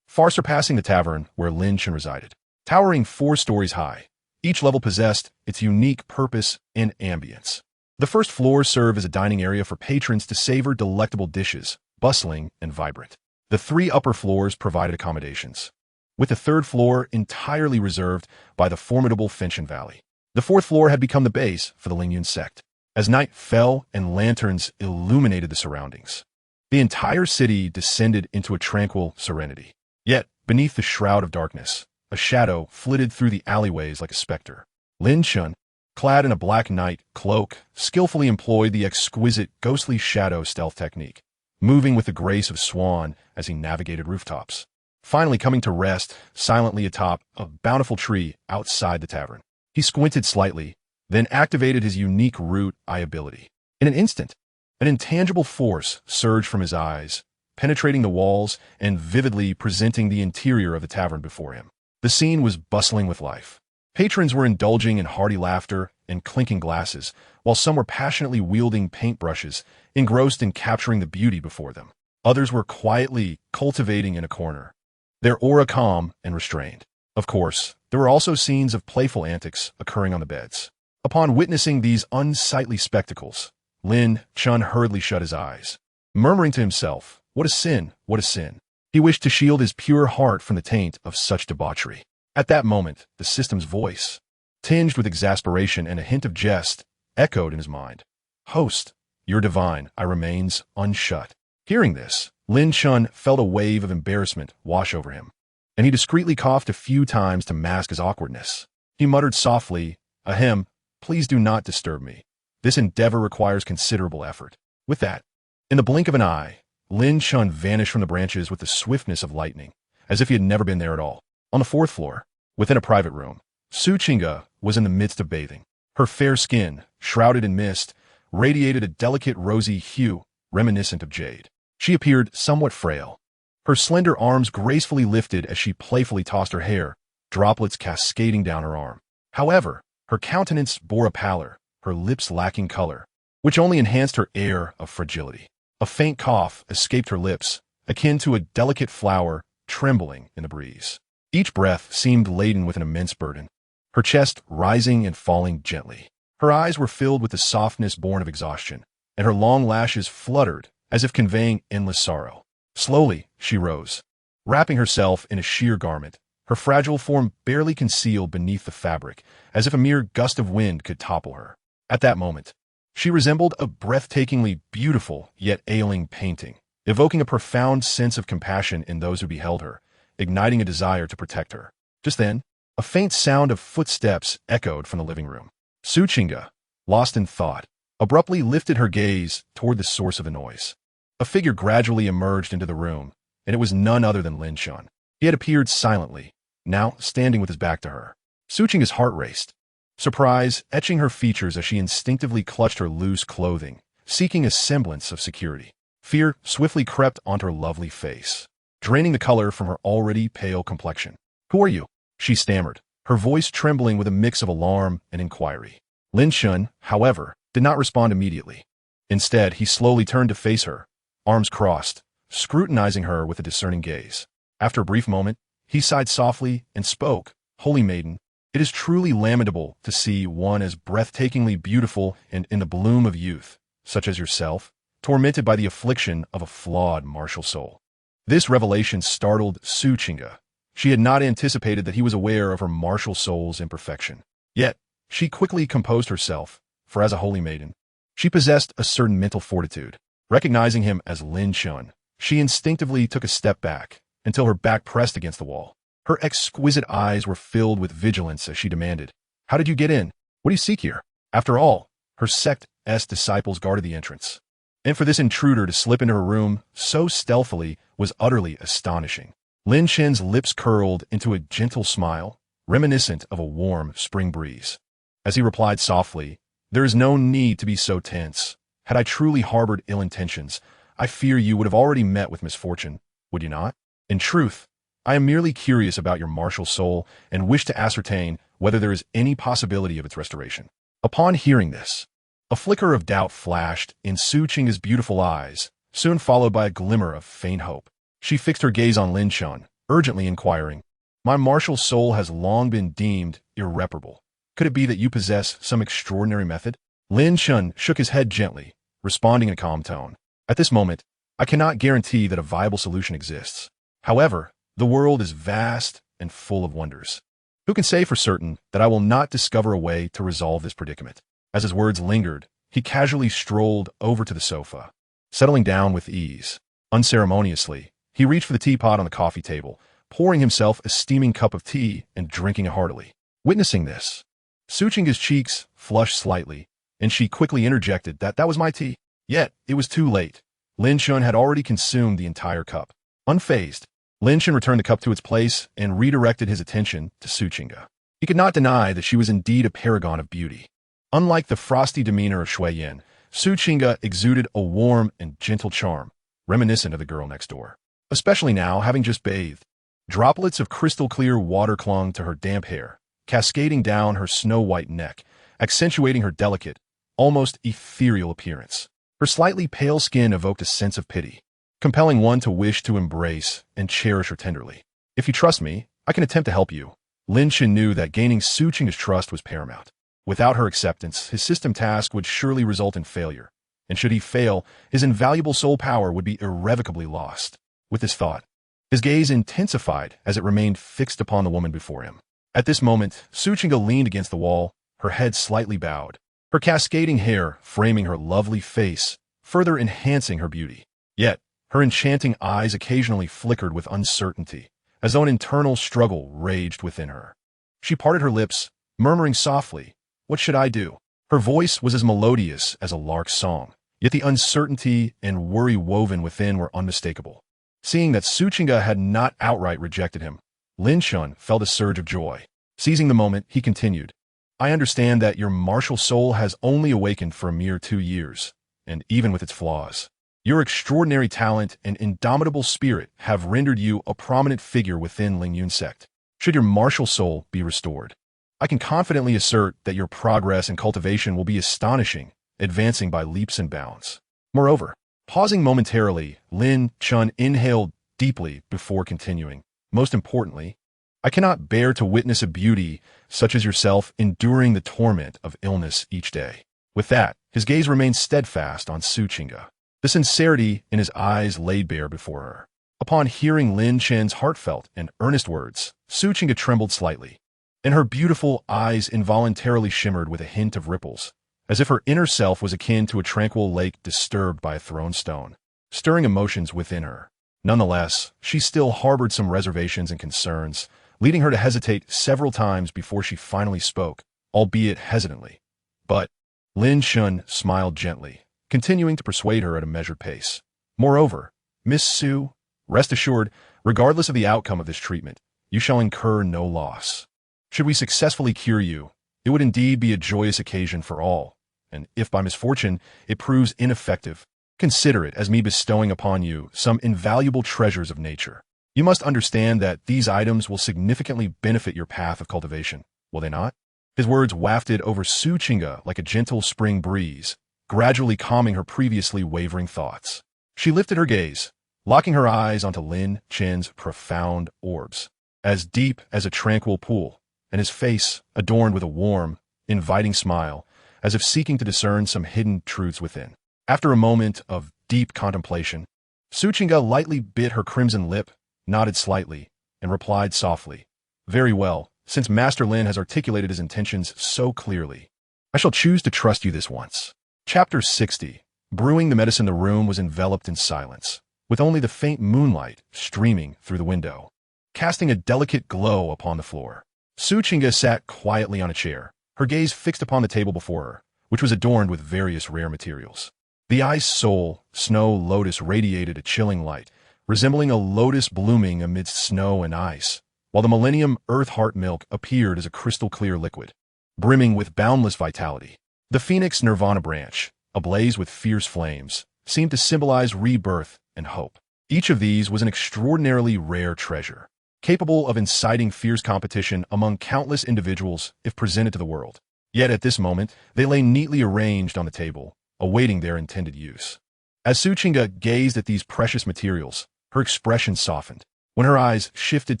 far surpassing the tavern where Lin Chen resided. Towering 4 stories high, each level possessed its unique purpose and ambience. The first floor served as a dining area for patrons to savor delectable dishes, bustling and vibrant. The 3 upper floors provided accommodations, with the 3rd floor entirely reserved by the formidable Fenchin Valley. The 4th floor had become the base for the Lingyun sect. As night fell and lanterns illuminated the surroundings, the entire city descended into a tranquil serenity. Yet, beneath the shroud of darkness, a shadow flitted through the alleyways like a specter. Lin Chen, clad in a black night cloak, skillfully employed the exquisite ghostly shadow stealth technique, moving with the grace of swan as he navigated rooftops, finally coming to rest silently atop a bountiful tree outside the tavern. He squinted slightly, then activated his unique root eye ability. In an instant, an intangible force surged from his eyes, penetrating the walls and vividly presenting the interior of the tavern before him. The scene was bustling with life. Patrons were indulging in hearty laughter and clinking glasses, while some were passionately wielding paintbrushes, engrossed in capturing the beauty before them. Others were quietly cultivating in a corner, their aura calm and restrained. Of course, there were also scenes of playful antics occurring on the beds. Upon witnessing these unsightly spectacles, Lin Chen hurriedly shut his eyes, murmuring to himself, "What a sin, what a sin." He wished to shield his pure heart from the taint of such debauchery. At that moment, the system's voice, tinged with exasperation and a hint of jest, echoed in his mind. "Host, you're divine, I remains unshut." Hearing this, Lin Chen felt a wave of embarrassment wash over him, and he discreetly coughed a few times to mask his awkwardness. He muttered softly, "Ahem, please do not disturb me. This endeavor requires considerable effort." With that, in the blink of an eye, Lin Chen vanished from the branches with the swiftness of lightning, as if he had never been there at all. On the 4th floor, within a private room, Su Qingge was in the midst of bathing. Her fair skin, shrouded in mist, radiated a delicate rosy hue reminiscent of jade. She appeared somewhat frail, her slender arms gracefully lifted as she playfully tossed her hair, droplets cascading down her arm. However, her countenance bore a pallor, her lips lacking color, which only enhanced her air of fragility. A faint cough escaped her lips, akin to a delicate flower trembling in the breeze. Each breath seemed laden with an immense burden, her chest rising and falling gently. Her eyes were filled with the softness born of exhaustion, and her long lashes fluttered as if conveying endless sorrow. Slowly, she rose, wrapping herself in a sheer garment, her fragile form barely concealed beneath the fabric, as if a mere gust of wind could topple her. At that moment, she resembled a breathtakingly beautiful yet ailing painting, evoking a profound sense of compassion in those who beheld her, igniting a desire to protect her. Just then, a faint sound of footsteps echoed from the living room. Su Qingge, lost in thought, abruptly lifted her gaze toward the source of the noise. A figure gradually emerged into the room, and it was none other than Lin Chen. He had appeared silently, now standing with his back to her. Su Qingge's heart raced, surprise etching her features as she instinctively clutched her loose clothing, seeking a semblance of security. Fear swiftly crept onto her lovely face, draining the color from her already pale complexion. "Who are you?" she stammered, her voice trembling with a mix of alarm and inquiry. Lin Chen, however, did not respond immediately. Instead, he slowly turned to face her, arms crossed, scrutinizing her with a discerning gaze. After a brief moment, he sighed softly and spoke, "Holy maiden, it is truly lamentable to see one as breathtakingly beautiful and in the bloom of youth, such as yourself, tormented by the affliction of a flawed martial soul." This revelation startled Su Qingge. She had not anticipated that he was aware of her martial soul's imperfection. Yet, she quickly composed herself, for as a holy maiden, she possessed a certain mental fortitude. Recognizing him as Lin Chen, she instinctively took a step back, until her back pressed against the wall. Her exquisite eyes were filled with vigilance as she demanded, "How did you get in? What do you seek here?" After all, her sect's disciples guarded the entrance, and for this intruder to slip into her room so stealthily was utterly astonishing. Lin Chen's lips curled into a gentle smile, reminiscent of a warm spring breeze, as he replied softly, "There is no need to be so tense. Had I truly harbored ill intentions, I fear you would have already met with misfortune, would you not? In truth, I am merely curious about your martial soul and wish to ascertain whether there is any possibility of its restoration. Upon hearing this, a flicker of doubt flashed in Su Qing's beautiful eyes, soon followed by a glimmer of faint hope. She fixed her gaze on Lin Chen, urgently inquiring, "My martial soul has long been deemed irreparable. Could it be that you possess some extraordinary method?" Lin Chen shook his head gently, responding in a calm tone. "At this moment, I cannot guarantee that a viable solution exists. However, the world is vast and full of wonders. Who can say for certain that I will not discover a way to resolve this predicament?" As his words lingered, he casually strolled over to the sofa, settling down with ease. Unceremoniously, he reached for the teapot on the coffee table, pouring himself a steaming cup of tea and drinking it heartily. Witnessing this, Su Qing's cheeks flushed slightly, and she quickly interjected that was my tea. Yet, it was too late. Lin Chen had already consumed the entire cup. Unfazed, Lin Chen returned the cup to its place and redirected his attention to Su Qing. He could not deny that she was indeed a paragon of beauty. Unlike the frosty demeanor of Shui Yin, Su Qing exuded a warm and gentle charm, reminiscent of the girl next door. Especially now, having just bathed. Droplets of crystal-clear water clung to her damp hair, cascading down her snow-white neck, accentuating her delicate, almost ethereal appearance. Her slightly pale skin evoked a sense of pity, compelling one to wish to embrace and cherish her tenderly. "If you trust me, I can attempt to help you." Lin Chen knew that gaining Su Qing's trust was paramount. Without her acceptance, his system task would surely result in failure, and should he fail, his invaluable soul power would be irrevocably lost. With this thought, his gaze intensified as it remained fixed upon the woman before him. At this moment, Su Qing leaned against the wall, her head slightly bowed, her cascading hair framing her lovely face, further enhancing her beauty. Yet, her enchanting eyes occasionally flickered with uncertainty, as though an internal struggle raged within her. She parted her lips, murmuring softly, "What should I do?" Her voice was as melodious as a lark's song, yet the uncertainty and worry woven within were unmistakable. Seeing that Su Qing had not outright rejected him, Lin Chen felt a surge of joy. Seizing the moment, he continued, "I understand that your martial soul has only awakened for a mere 2 years, and even with its flaws, your extraordinary talent and indomitable spirit have rendered you a prominent figure within Ling Yun sect. Should your martial soul be restored, I can confidently assert that your progress and cultivation will be astonishing, advancing by leaps and bounds." Moreover, pausing momentarily, Lin Chen inhaled deeply before continuing, "Most importantly, I cannot bear to witness a beauty such as yourself enduring the torment of illness each day." With that, his gaze remained steadfast on Su Qing. The sincerity in his eyes laid bare before her. Upon hearing Lin Chen's heartfelt and earnest words, Su Qing trembled slightly, and her beautiful eyes involuntarily shimmered with a hint of ripples, as if her inner self was akin to a tranquil lake disturbed by a thrown stone, stirring emotions within her. Nonetheless, she still harbored some reservations and concerns, leading her to hesitate several times before she finally spoke, albeit hesitantly. But Lin Chen smiled gently, continuing to persuade her at a measured pace. "Moreover, Miss Su, rest assured, regardless of the outcome of this treatment, you shall incur no loss. Should we successfully cure you, it would indeed be a joyous occasion for all, and if by misfortune it proves ineffective, consider it as me bestowing upon you some invaluable treasures of nature. You must understand that these items will significantly benefit your path of cultivation, will they not?" His words wafted over Su Qing like a gentle spring breeze, gradually calming her previously wavering thoughts. She lifted her gaze, locking her eyes onto Lin Chen's profound orbs, as deep as a tranquil pool, and his face adorned with a warm, inviting smile, as if seeking to discern some hidden truths within. After a moment of deep contemplation, Su Qing lightly bit her crimson lip, nodded slightly, and replied softly, "Very well, since Master Lin has articulated his intentions so clearly, I shall choose to trust you this once." Chapter 60. Brewing the medicine, the room was enveloped in silence, with only the faint moonlight streaming through the window, casting a delicate glow upon the floor. Su Qing sat quietly on a chair, her gaze fixed upon the table before her, which was adorned with various rare materials. The ice soul snow lotus radiated a chilling light, resembling a lotus blooming amidst snow and ice, while the millennium earth heart milk appeared as a crystal-clear liquid, brimming with boundless vitality. The phoenix nirvana branch, ablaze with fierce flames, seemed to symbolize rebirth and hope. Each of these was an extraordinarily rare treasure, capable of inciting fierce competition among countless individuals if presented to the world. Yet at this moment, they lay neatly arranged on the table, awaiting their intended use. As Suchinga gazed at these precious materials, her expression softened. When her eyes shifted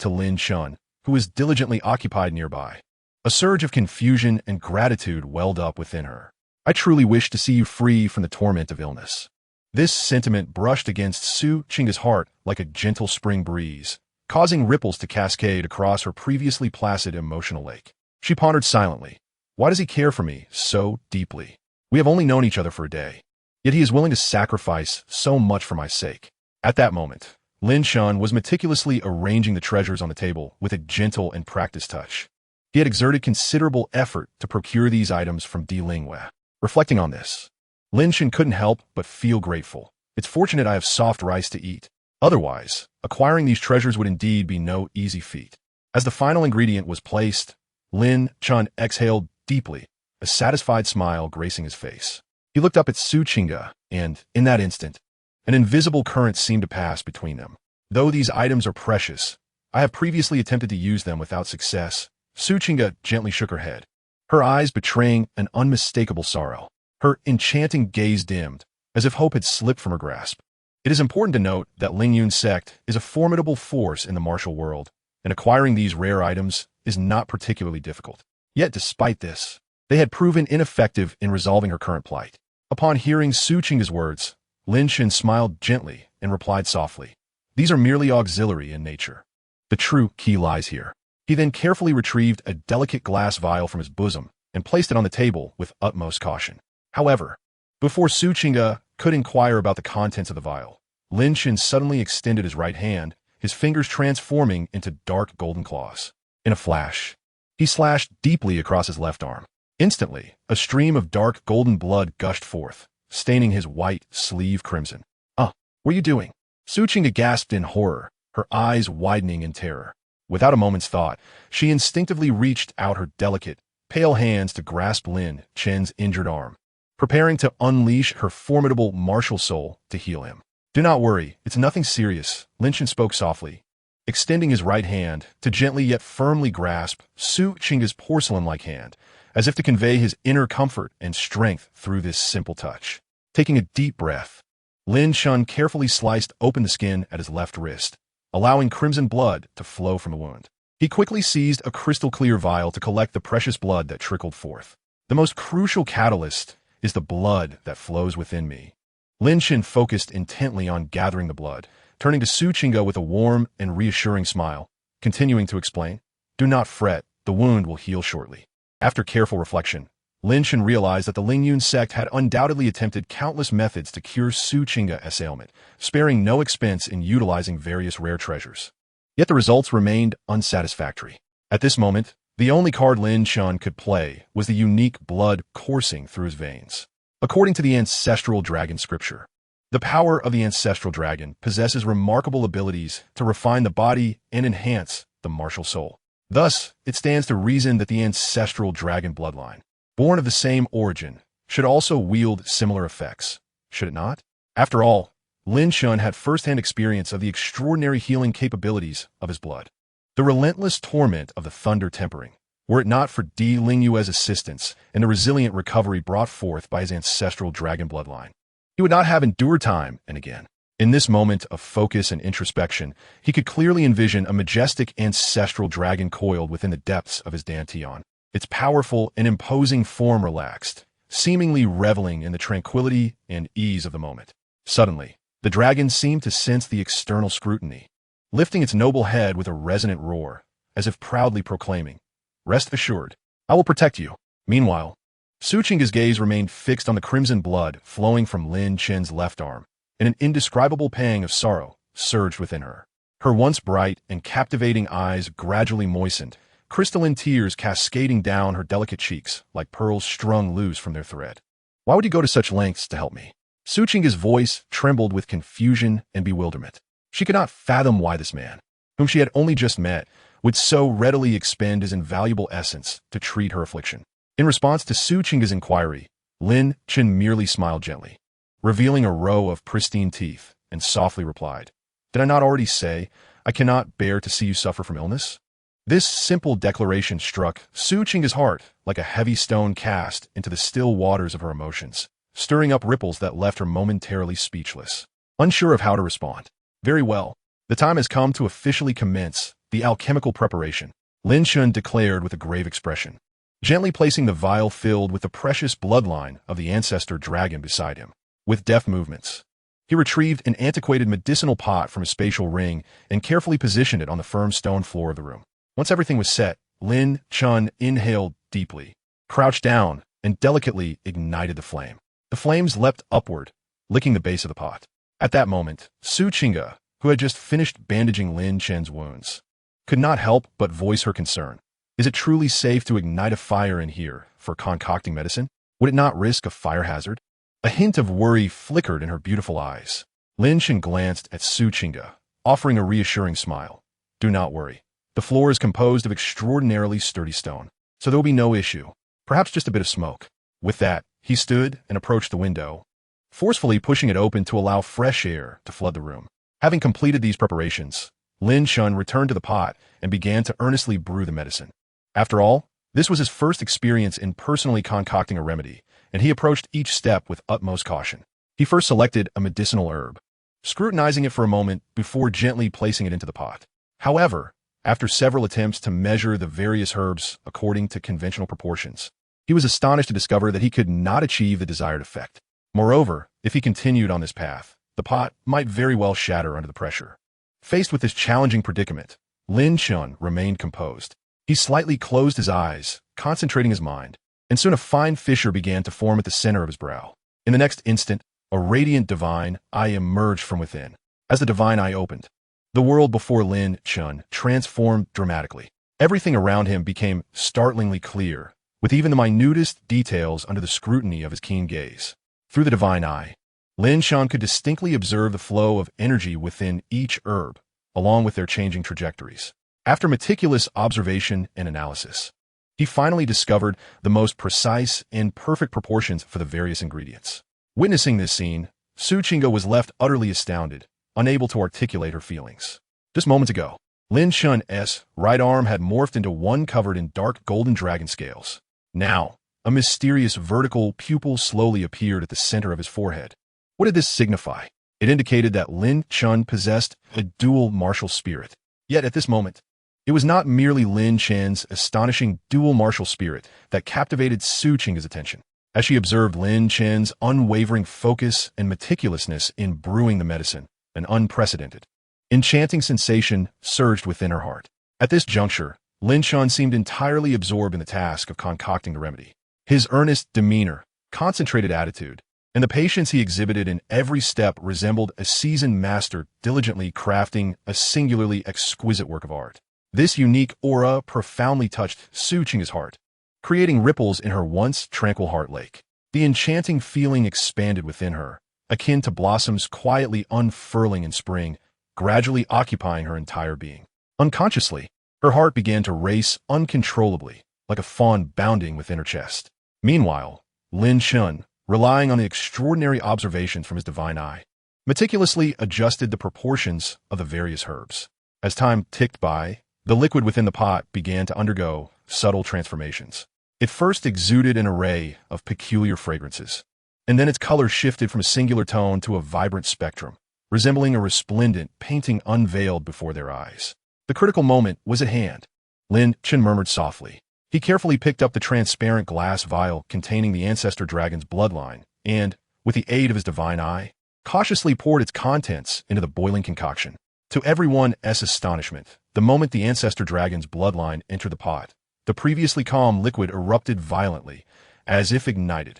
to Lin Chen, who was diligently occupied nearby, a surge of confusion and gratitude welled up within her. I truly wish to see you free from the torment of illness. This sentiment brushed against Suchinga's heart like a gentle spring breeze, causing ripples to cascade across her previously placid emotional lake. She pondered silently. Why does he care for me so deeply? We have only known each other for a day, yet he is willing to sacrifice so much for my sake. At that moment, Lin Chen was meticulously arranging the treasures on the table with a gentle and practiced touch. He had exerted considerable effort to procure these items from Di Lingwei. Reflecting on this, Lin Chen couldn't help but feel grateful. It's fortunate I have soft rice to eat. Otherwise, acquiring these treasures would indeed be no easy feat. As the final ingredient was placed, Lin Chen exhaled deeply, a satisfied smile gracing his face. He looked up at Suchinga, and, in that instant, an invisible current seemed to pass between them. Though these items are precious, I have previously attempted to use them without success. Suchinga gently shook her head, her eyes betraying an unmistakable sorrow. Her enchanting gaze dimmed, as if hope had slipped from her grasp. It is important to note that Lingyun's sect is a formidable force in the martial world, and acquiring these rare items is not particularly difficult. Yet despite this, they had proven ineffective in resolving her current plight. Upon hearing Suchinga's words, Lin Chen smiled gently and replied softly, "These are merely auxiliary in nature. The true key lies here." He then carefully retrieved a delicate glass vial from his bosom and placed it on the table with utmost caution. However, before Suchinga could inquire about the contents of the vial, Lin Chen suddenly extended his right hand, his fingers transforming into dark golden claws. In a flash, he slashed deeply across his left arm. Instantly, a stream of dark golden blood gushed forth, staining his white sleeve crimson. What are you doing?" Suchinga gasped in horror, her eyes widening in terror. Without a moment's thought, she instinctively reached out her delicate, pale hands to grasp Lin Chen's injured arm, preparing to unleash her formidable martial soul to heal him. "Do not worry, it's nothing serious," Lin Chen spoke softly, extending his right hand to gently yet firmly grasp Suchinga's porcelain-like hand, as if to convey his inner comfort and strength through this simple touch. Taking a deep breath, Lin Chen carefully sliced open the skin at his left wrist, allowing crimson blood to flow from the wound. He quickly seized a crystal-clear vial to collect the precious blood that trickled forth. "The most crucial catalyst is the blood that flows within me." Lin Chen focused intently on gathering the blood, turning to Suchinga with a warm and reassuring smile, continuing to explain, "Do not fret, the wound will heal shortly." After careful reflection, Lin Chen realized that the Lingyun sect had undoubtedly attempted countless methods to cure Suchinga's ailment, sparing no expense in utilizing various rare treasures. Yet the results remained unsatisfactory. At this moment, the only card Lin Chen could play was the unique blood coursing through his veins. According to the ancestral dragon scripture, the power of the ancestral dragon possesses remarkable abilities to refine the body and enhance the martial soul. Thus, it stands to reason that the ancestral dragon bloodline, born of the same origin, should also wield similar effects, should it not? After all, Lin Chen had first-hand experience of the extraordinary healing capabilities of his blood. The relentless torment of the thunder tempering, were it not for Di Lingyue's assistance and the resilient recovery brought forth by his ancestral dragon bloodline, he would not have endured time and again. In this moment of focus and introspection, he could clearly envision a majestic ancestral dragon coiled within the depths of his dantian, its powerful and imposing form relaxed, seemingly reveling in the tranquility and ease of the moment. Suddenly, the dragon seemed to sense the external scrutiny, lifting its noble head with a resonant roar, as if proudly proclaiming, "Rest assured, I will protect you." Meanwhile, Suchinga's gaze remained fixed on the crimson blood flowing from Lin Chen's left arm, and an indescribable pang of sorrow surged within her. Her once bright and captivating eyes gradually moistened, crystalline tears cascading down her delicate cheeks like pearls strung loose from their thread. "Why would you go to such lengths to help me?" Suchinga's voice trembled with confusion and bewilderment. She could not fathom why this man, whom she had only just met, would so readily expend his invaluable essence to treat her affliction. In response to Suchinga's inquiry, Lin Chen merely smiled gently, revealing a row of pristine teeth, and softly replied, "Did I not already say I cannot bear to see you suffer from illness. This simple declaration struck Su Qing's heart like a heavy stone cast into the still waters of her emotions, stirring up ripples that left her momentarily speechless, unsure of how to respond. Very well. The time has come to officially commence the alchemical preparation, Lin Chen declared with a grave expression, gently placing the vial filled with the precious bloodline of the ancestor dragon beside him. With deft movements, he retrieved an antiquated medicinal pot from his spatial ring and carefully positioned it on the firm stone floor of the room. Once everything was set, Lin Chen inhaled deeply, crouched down, and delicately ignited the flame. The flames leapt upward, licking the base of the pot. At that moment, Su Qingge, who had just finished bandaging Lin Chen's wounds, could not help but voice her concern. Is it truly safe to ignite a fire in here for concocting medicine? Would it not risk a fire hazard? A hint of worry flickered in her beautiful eyes. Lin Chen glanced at Su Qingge, offering a reassuring smile. Do not worry. The floor is composed of extraordinarily sturdy stone, so there will be no issue. Perhaps just a bit of smoke. With that, he stood and approached the window, forcefully pushing it open to allow fresh air to flood the room. Having completed these preparations, Lin Chen returned to the pot and began to earnestly brew the medicine. After all, this was his first experience in personally concocting a remedy, and he approached each step with utmost caution. He first selected a medicinal herb, scrutinizing it for a moment before gently placing it into the pot. However, after several attempts to measure the various herbs according to conventional proportions, he was astonished to discover that he could not achieve the desired effect. Moreover, if he continued on this path, the pot might very well shatter under the pressure. Faced with this challenging predicament, Lin Chen remained composed. He slightly closed his eyes, concentrating his mind, and soon a fine fissure began to form at the center of his brow. In the next instant, a radiant divine eye emerged from within. As the divine eye opened, the world before Lin Chen transformed dramatically. Everything around him became startlingly clear, with even the minutest details under the scrutiny of his keen gaze. Through the divine eye, Lin Chen could distinctly observe the flow of energy within each herb, along with their changing trajectories. After meticulous observation and analysis, he finally discovered the most precise and perfect proportions for the various ingredients. Witnessing this scene, Su Qingge was left utterly astounded, unable to articulate her feelings. Just moments ago, Lin Chen's right arm had morphed into one covered in dark golden dragon scales. Now, a mysterious vertical pupil slowly appeared at the center of his forehead. What did this signify? It indicated that Lin Chen possessed a dual martial spirit. Yet at this moment, it was not merely Lin Chen's astonishing dual martial spirit that captivated Su Qingge's attention. As she observed Lin Chen's unwavering focus and meticulousness in brewing the medicine, an unprecedented, enchanting sensation surged within her heart. At this juncture, Lin Chen seemed entirely absorbed in the task of concocting the remedy. His earnest demeanor, concentrated attitude, and the patience he exhibited in every step resembled a seasoned master diligently crafting a singularly exquisite work of art. This unique aura profoundly touched Su Qingge's heart, creating ripples in her once tranquil heart lake. The enchanting feeling expanded within her, akin to blossoms quietly unfurling in spring, gradually occupying her entire being. Unconsciously, her heart began to race uncontrollably, like a fawn bounding within her chest. Meanwhile, Lin Chen, relying on the extraordinary observations from his divine eye, meticulously adjusted the proportions of the various herbs. As time ticked by, the liquid within the pot began to undergo subtle transformations. It first exuded an array of peculiar fragrances, and then its color shifted from a singular tone to a vibrant spectrum, resembling a resplendent painting unveiled before their eyes. The critical moment was at hand. Lin Chen murmured softly. He carefully picked up the transparent glass vial containing the ancestor dragon's bloodline and, with the aid of his divine eye, cautiously poured its contents into the boiling concoction. To everyone's astonishment, the moment the ancestor dragon's bloodline entered the pot, the previously calm liquid erupted violently, as if ignited.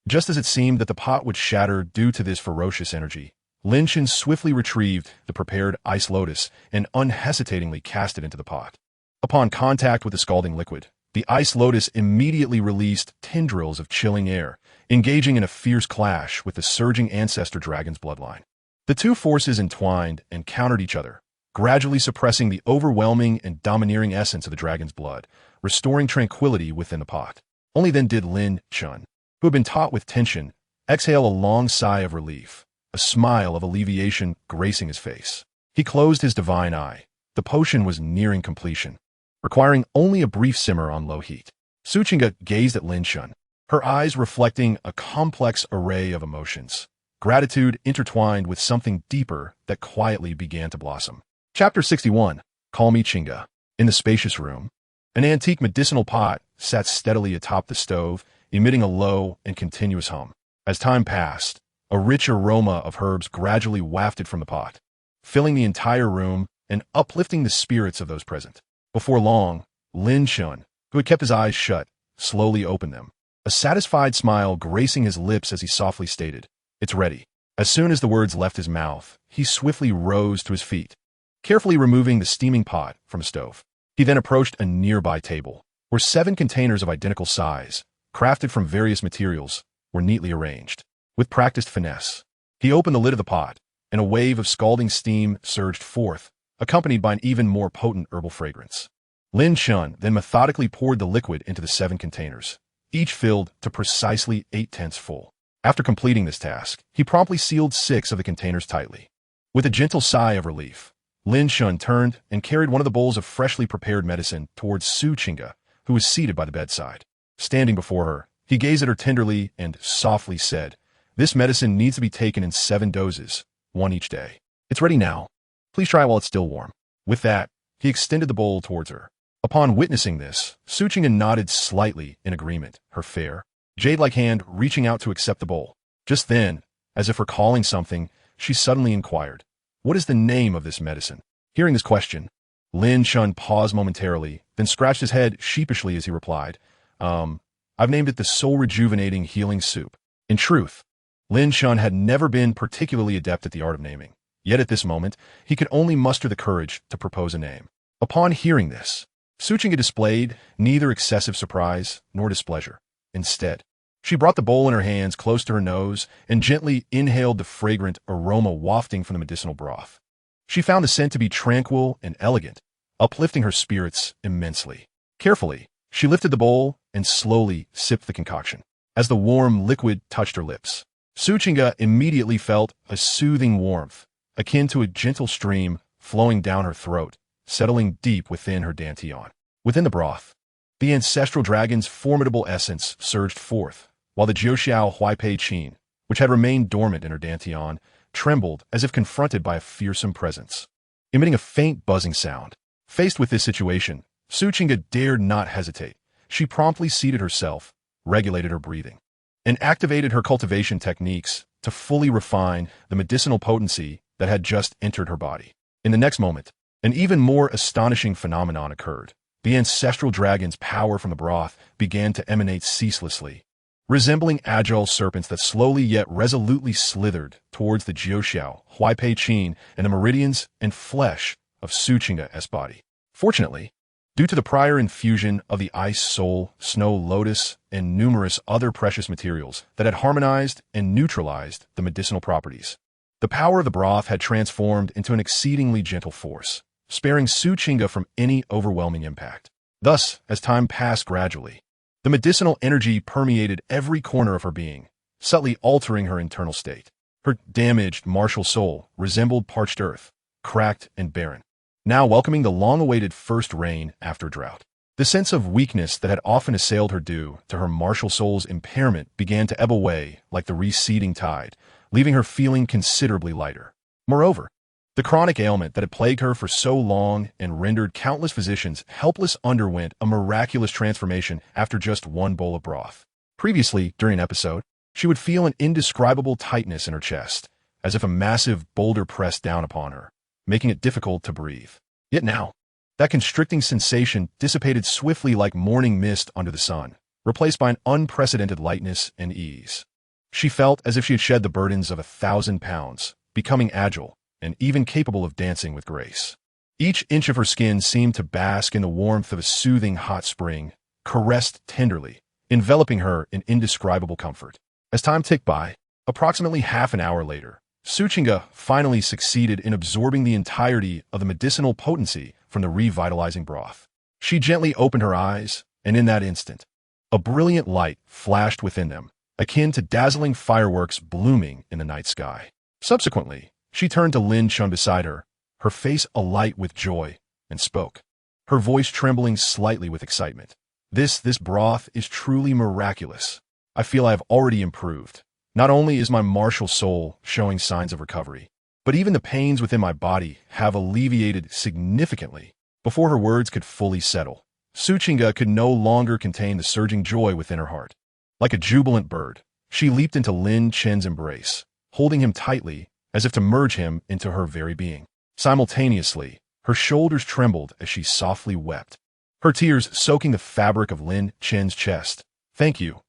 Just as it seemed that the pot would shatter due to this ferocious energy, Lin Chen swiftly retrieved the prepared ice lotus and unhesitatingly cast it into the pot. Upon contact with the scalding liquid, the ice lotus immediately released tendrils of chilling air, engaging in a fierce clash with the surging ancestor dragon's bloodline. The two forces entwined and countered each other, gradually suppressing the overwhelming and domineering essence of the dragon's blood, restoring tranquility within the pot. Only then did Lin Chen, who had been taut with tension, exhale a long sigh of relief, a smile of alleviation gracing his face. He closed his divine eye, The potion was nearing completion, requiring only a brief simmer on low heat. Suchinga gazed at Lin Chen, her eyes reflecting a complex array of emotions, gratitude intertwined with something deeper that quietly began to blossom. Chapter 61. Call Me Chinga. In the spacious room, an antique medicinal pot sat steadily atop the stove, emitting a low and continuous hum. As time passed, a rich aroma of herbs gradually wafted from the pot, filling the entire room and uplifting the spirits of those present. Before long, Lin Chen, who had kept his eyes shut, slowly opened them, a satisfied smile gracing his lips as he softly stated, "It's ready." As soon as the words left his mouth, he swiftly rose to his feet, carefully removing the steaming pot from a stove. He then approached a nearby table, where 7 containers of identical size, crafted from various materials, were neatly arranged. With practiced finesse, he opened the lid of the pot, and a wave of scalding steam surged forth, accompanied by an even more potent herbal fragrance. Lin Chen then methodically poured the liquid into the 7 containers, each filled to precisely 8/10 full. After completing this task, he promptly sealed 6 of the containers tightly. With a gentle sigh of relief, Lin Chen turned and carried one of the bowls of freshly prepared medicine towards Su Chinga, who was seated by the bedside. Standing before her, he gazed at her tenderly and softly said, "This medicine needs to be taken in 7 doses, 1 each day. It's ready now. Please try while it's still warm." With that, he extended the bowl towards her. Upon witnessing this, Su Chinga nodded slightly in agreement, her fair, jade-like hand reaching out to accept the bowl. Just then, as if recalling something, she suddenly inquired, "What is the name of this medicine?" Hearing this question, Lin Chen paused momentarily, then scratched his head sheepishly as he replied, I've named it the soul-rejuvenating healing soup." In truth, Lin Chen had never been particularly adept at the art of naming, yet at this moment, he could only muster the courage to propose a name. Upon hearing this, Su Chinga displayed neither excessive surprise nor displeasure. Instead, she brought the bowl in her hands close to her nose and gently inhaled the fragrant aroma wafting from the medicinal broth. She found the scent to be tranquil and elegant, uplifting her spirits immensely. Carefully, she lifted the bowl and slowly sipped the concoction. As the warm liquid touched her lips, Su Chinga immediately felt a soothing warmth, akin to a gentle stream flowing down her throat, settling deep within her dantian. Within the broth, the ancestral dragon's formidable essence surged forth, while the Jiuxiao Huaipei Qin, which had remained dormant in her dantian, trembled as if confronted by a fearsome presence. Emitting a faint buzzing sound, faced with this situation, Su Chinga dared not hesitate. She promptly seated herself, regulated her breathing, and activated her cultivation techniques to fully refine the medicinal potency that had just entered her body. In the next moment, an even more astonishing phenomenon occurred. The ancestral dragon's power from the broth began to emanate ceaselessly, resembling agile serpents that slowly yet resolutely slithered towards the Jiuxiao, Huaipei Qin, and the meridians and flesh of Su Chinga's body. Fortunately, due to the prior infusion of the ice soul, snow lotus, and numerous other precious materials that had harmonized and neutralized the medicinal properties, the power of the broth had transformed into an exceedingly gentle force, sparing Su Chinga from any overwhelming impact. Thus, as time passed gradually, the medicinal energy permeated every corner of her being, subtly altering her internal state. Her damaged martial soul resembled parched earth, cracked and barren, now welcoming the long-awaited first rain after drought. The sense of weakness that had often assailed her due to her martial soul's impairment began to ebb away like the receding tide, leaving her feeling considerably lighter. Moreover, the chronic ailment that had plagued her for so long and rendered countless physicians helpless underwent a miraculous transformation after just 1 bowl of broth. Previously, during an episode, she would feel an indescribable tightness in her chest, as if a massive boulder pressed down upon her, making it difficult to breathe. Yet now, that constricting sensation dissipated swiftly like morning mist under the sun, replaced by an unprecedented lightness and ease. She felt as if she had shed the burdens of 1,000 pounds, becoming agile and even capable of dancing with grace. Each inch of her skin seemed to bask in the warmth of a soothing hot spring, caressed tenderly, enveloping her in indescribable comfort. As time ticked by, approximately half an hour later, Su Chinga finally succeeded in absorbing the entirety of the medicinal potency from the revitalizing broth. She gently opened her eyes, and in that instant, a brilliant light flashed within them, akin to dazzling fireworks blooming in the night sky. Subsequently, she turned to Lin Chen beside her, her face alight with joy, and spoke, her voice trembling slightly with excitement. This broth is truly miraculous. I feel I have already improved. Not only is my martial soul showing signs of recovery, but even the pains within my body have alleviated significantly. Before her words could fully settle, Suchinga could no longer contain the surging joy within her heart. Like a jubilant bird, she leaped into Lin Chen's embrace, holding him tightly as if to merge him into her very being. Simultaneously, her shoulders trembled as she softly wept, her tears soaking the fabric of Lin Chen's chest. Thank you,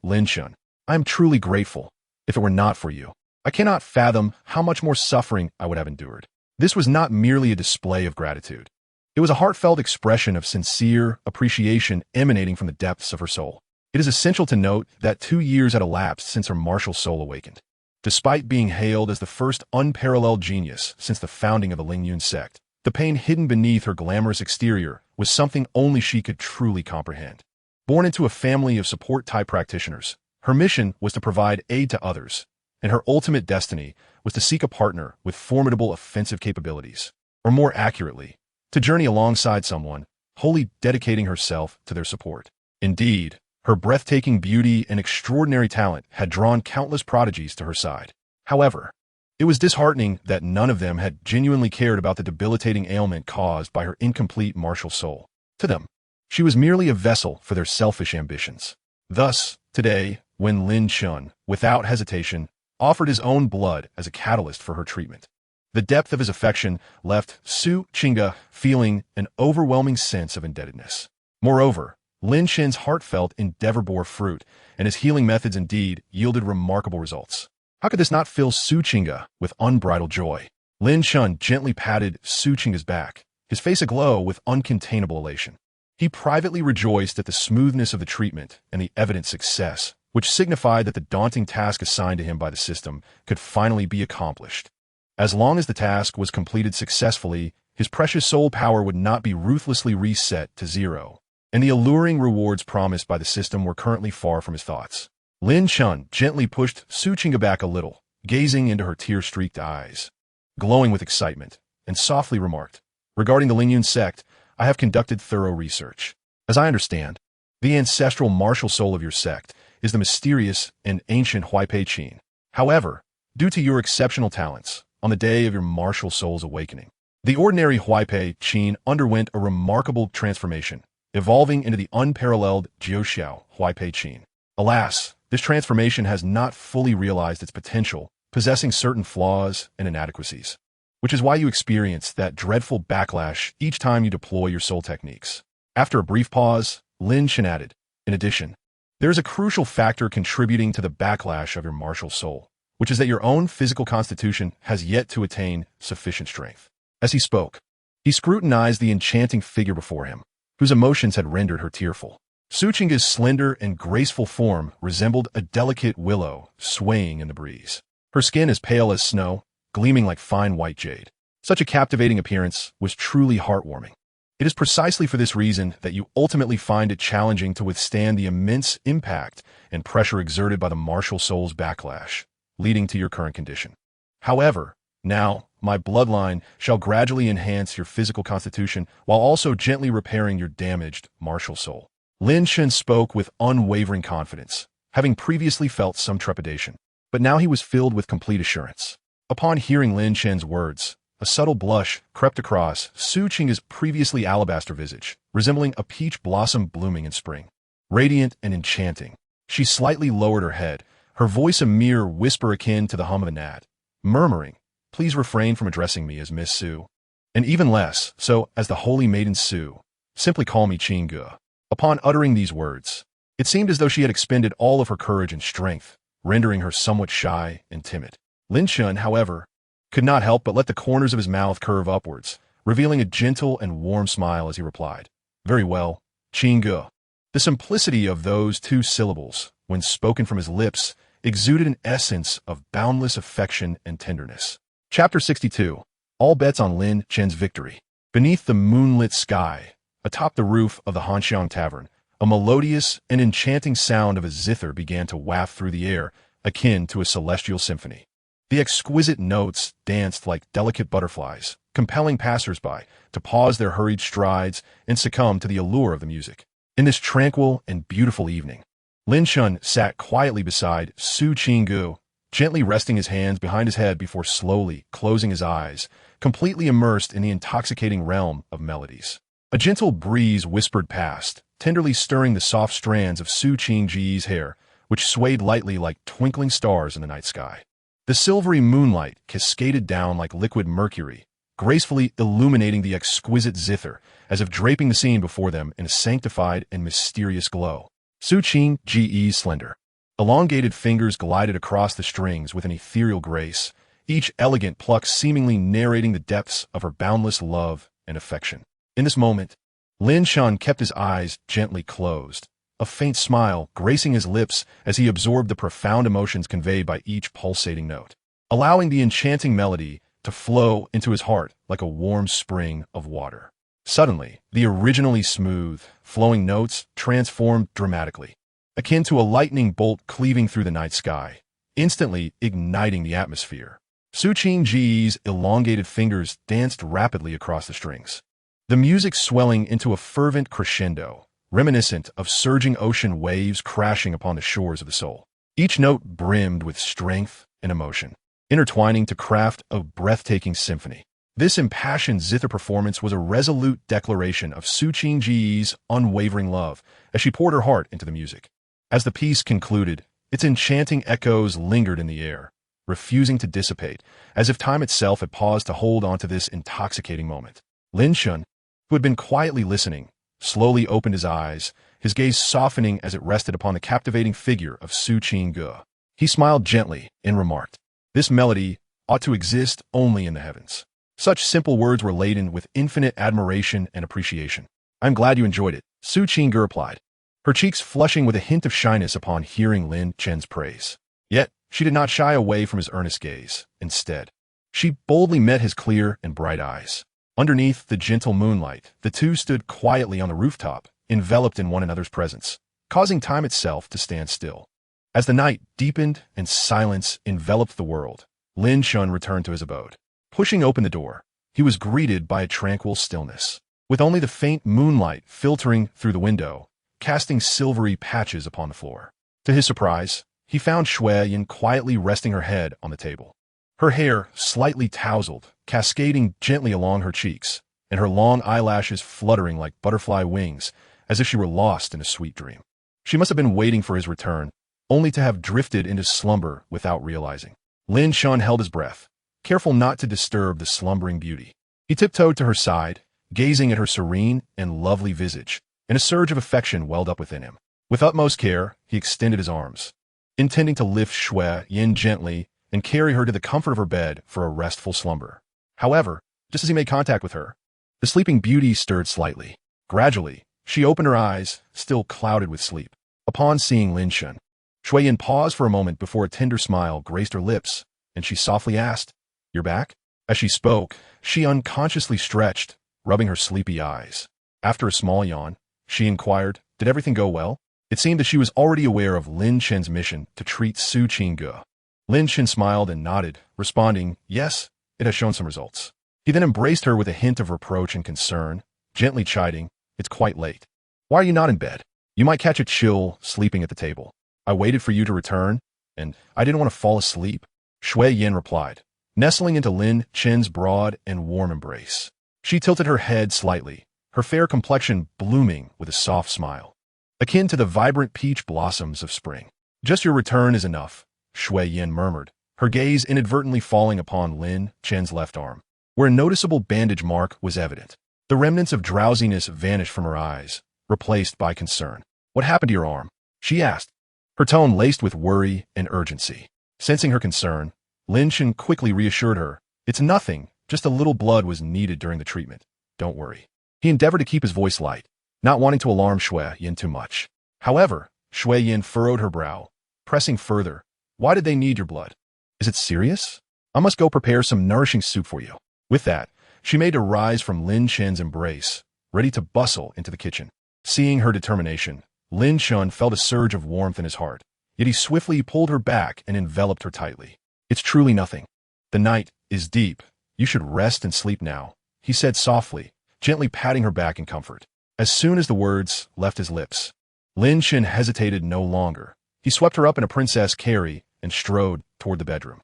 Lin Chen. I am truly grateful. If it were not for you, I cannot fathom how much more suffering I would have endured. This was not merely a display of gratitude. It was a heartfelt expression of sincere appreciation emanating from the depths of her soul. It is essential to note that 2 years had elapsed since her martial soul awakened. Despite being hailed as the first unparalleled genius since the founding of the Lingyun sect, the pain hidden beneath her glamorous exterior was something only she could truly comprehend. Born into a family of support-type practitioners, her mission was to provide aid to others, and her ultimate destiny was to seek a partner with formidable offensive capabilities, or more accurately, to journey alongside someone, wholly dedicating herself to their support. Indeed, her breathtaking beauty and extraordinary talent had drawn countless prodigies to her side. However, it was disheartening that none of them had genuinely cared about the debilitating ailment caused by her incomplete martial soul. To them, she was merely a vessel for their selfish ambitions. Thus, today, when Lin Chen, without hesitation, offered his own blood as a catalyst for her treatment, the depth of his affection left Su Chinga feeling an overwhelming sense of indebtedness. Moreover, Lin Chen's heartfelt endeavor bore fruit, and his healing methods indeed yielded remarkable results. How could this not fill Su Chinga with unbridled joy? Lin Chen gently patted Su Chinga's back, his face aglow with uncontainable elation. He privately rejoiced at the smoothness of the treatment and the evident success, which signified that the daunting task assigned to him by the system could finally be accomplished. As long as the task was completed successfully, his precious soul power would not be ruthlessly reset to zero, and the alluring rewards promised by the system were currently far from his thoughts. Lin Chen gently pushed Su Chinga back a little, gazing into her tear-streaked eyes, glowing with excitement, and softly remarked, "Regarding the Lingyun sect, I have conducted thorough research. As I understand, the ancestral martial soul of your sect is the mysterious and ancient Huaipei Qin. However, due to your exceptional talents, on the day of your martial soul's awakening, the ordinary Huaipei Qin underwent a remarkable transformation, evolving into the unparalleled Jiuxiao Huaipei Qin. Alas, this transformation has not fully realized its potential, possessing certain flaws and inadequacies, which is why you experience that dreadful backlash each time you deploy your soul techniques." After a brief pause, Lin Chen added, "In addition, there is a crucial factor contributing to the backlash of your martial soul, which is that your own physical constitution has yet to attain sufficient strength." As he spoke, he scrutinized the enchanting figure before him, whose emotions had rendered her tearful. Su Chinga's slender and graceful form resembled a delicate willow swaying in the breeze. Her skin as pale as snow, gleaming like fine white jade. Such a captivating appearance was truly heartwarming. It is precisely for this reason that you ultimately find it challenging to withstand the immense impact and pressure exerted by the martial soul's backlash, leading to your current condition. However, now, my bloodline shall gradually enhance your physical constitution while also gently repairing your damaged martial soul. Lin Chen spoke with unwavering confidence, having previously felt some trepidation, but now he was filled with complete assurance. Upon hearing Lin Chen's words, a subtle blush crept across Su Chinga's previously alabaster visage, resembling a peach blossom blooming in spring. Radiant and enchanting, she slightly lowered her head, her voice a mere whisper akin to the hum of a gnat, murmuring, "Please refrain from addressing me as Miss Su, and even less so as the holy maiden Su. Simply call me Qin Ge." Upon uttering these words, it seemed as though she had expended all of her courage and strength, rendering her somewhat shy and timid. Lin Chen, however, could not help but let the corners of his mouth curve upwards, revealing a gentle and warm smile as he replied, "Very well, Qin Ge." The simplicity of those two syllables, when spoken from his lips, exuded an essence of boundless affection and tenderness. Chapter 62. All bets on Lin Chen's victory. Beneath the moonlit sky, atop the roof of the Hanxiang Tavern, a melodious and enchanting sound of a zither began to waft through the air, akin to a celestial symphony. The exquisite notes danced like delicate butterflies, compelling passersby to pause their hurried strides and succumb to the allure of the music. In this tranquil and beautiful evening, Lin Chen sat quietly beside Su Qinggu, gently resting his hands behind his head before slowly closing his eyes, completely immersed in the intoxicating realm of melodies. A gentle breeze whispered past, tenderly stirring the soft strands of Su Qingji's hair, which swayed lightly like twinkling stars in the night sky. The silvery moonlight cascaded down like liquid mercury, gracefully illuminating the exquisite zither, as if draping the scene before them in a sanctified and mysterious glow. Su Qingji's slender, elongated fingers glided across the strings with an ethereal grace, each elegant pluck seemingly narrating the depths of her boundless love and affection. In this moment, Lin Chen kept his eyes gently closed, a faint smile gracing his lips as he absorbed the profound emotions conveyed by each pulsating note, allowing the enchanting melody to flow into his heart like a warm spring of water. Suddenly, the originally smooth, flowing notes transformed dramatically, akin to a lightning bolt cleaving through the night sky, instantly igniting the atmosphere. Su Qingji's elongated fingers danced rapidly across the strings, the music swelling into a fervent crescendo, reminiscent of surging ocean waves crashing upon the shores of the soul. Each note brimmed with strength and emotion, intertwining to craft a breathtaking symphony. This impassioned zither performance was a resolute declaration of Su Qingji's unwavering love as she poured her heart into the music. As the piece concluded, its enchanting echoes lingered in the air, refusing to dissipate, as if time itself had paused to hold on to this intoxicating moment. Lin Chen, who had been quietly listening, slowly opened his eyes, his gaze softening as it rested upon the captivating figure of Su Qinggu. He smiled gently and remarked, "This melody ought to exist only in the heavens." Such simple words were laden with infinite admiration and appreciation. "I'm glad you enjoyed it," Su Qinggu replied, her cheeks flushing with a hint of shyness upon hearing Lin Chen's praise. Yet, she did not shy away from his earnest gaze. Instead, she boldly met his clear and bright eyes. Underneath the gentle moonlight, the two stood quietly on the rooftop, enveloped in one another's presence, causing time itself to stand still. As the night deepened and silence enveloped the world, Lin Chen returned to his abode. Pushing open the door, he was greeted by a tranquil stillness, with only the faint moonlight filtering through the window, casting silvery patches upon the floor. To his surprise, he found Shui Yin quietly resting her head on the table. Her hair slightly tousled, cascading gently along her cheeks, and her long eyelashes fluttering like butterfly wings, as if she were lost in a sweet dream. She must have been waiting for his return, only to have drifted into slumber without realizing. Lin Chen held his breath, careful not to disturb the slumbering beauty. He tiptoed to her side, gazing at her serene and lovely visage, and a surge of affection welled up within him. With utmost care, he extended his arms, intending to lift Shui Yin gently and carry her to the comfort of her bed for a restful slumber. However, just as he made contact with her, the sleeping beauty stirred slightly. Gradually, she opened her eyes, still clouded with sleep. Upon seeing Lin Chen, Shui Yin paused for a moment before a tender smile graced her lips, and she softly asked, "You're back?" As she spoke, she unconsciously stretched, rubbing her sleepy eyes. After a small yawn, she inquired, "Did everything go well?" It seemed that she was already aware of Lin Chen's mission to treat Su Qinggu. Lin Chen smiled and nodded, responding, "Yes, it has shown some results." He then embraced her with a hint of reproach and concern, gently chiding, "It's quite late. Why are you not in bed? You might catch a chill sleeping at the table. I waited for you to return, and I didn't want to fall asleep." Shui Yin replied, nestling into Lin Chen's broad and warm embrace. She tilted her head slightly, her fair complexion blooming with a soft smile, akin to the vibrant peach blossoms of spring. "Just your return is enough," Shui Yin murmured, her gaze inadvertently falling upon Lin Chen's left arm, where a noticeable bandage mark was evident. The remnants of drowsiness vanished from her eyes, replaced by concern. "What happened to your arm?" she asked, her tone laced with worry and urgency. Sensing her concern, Lin Chen quickly reassured her, "It's nothing, just a little blood was needed during the treatment. Don't worry." He endeavored to keep his voice light, not wanting to alarm Shui Yin too much. However, Shui Yin furrowed her brow, pressing further, "Why did they need your blood? Is it serious? I must go prepare some nourishing soup for you." With that, she made to rise from Lin Chen's embrace, ready to bustle into the kitchen. Seeing her determination, Lin Chen felt a surge of warmth in his heart, yet he swiftly pulled her back and enveloped her tightly. "It's truly nothing. The night is deep, You should rest and sleep now, he said softly, gently patting her back in comfort. As soon as the words left his lips, Lin Chen hesitated no longer. He swept her up in a princess carry and strode toward the bedroom.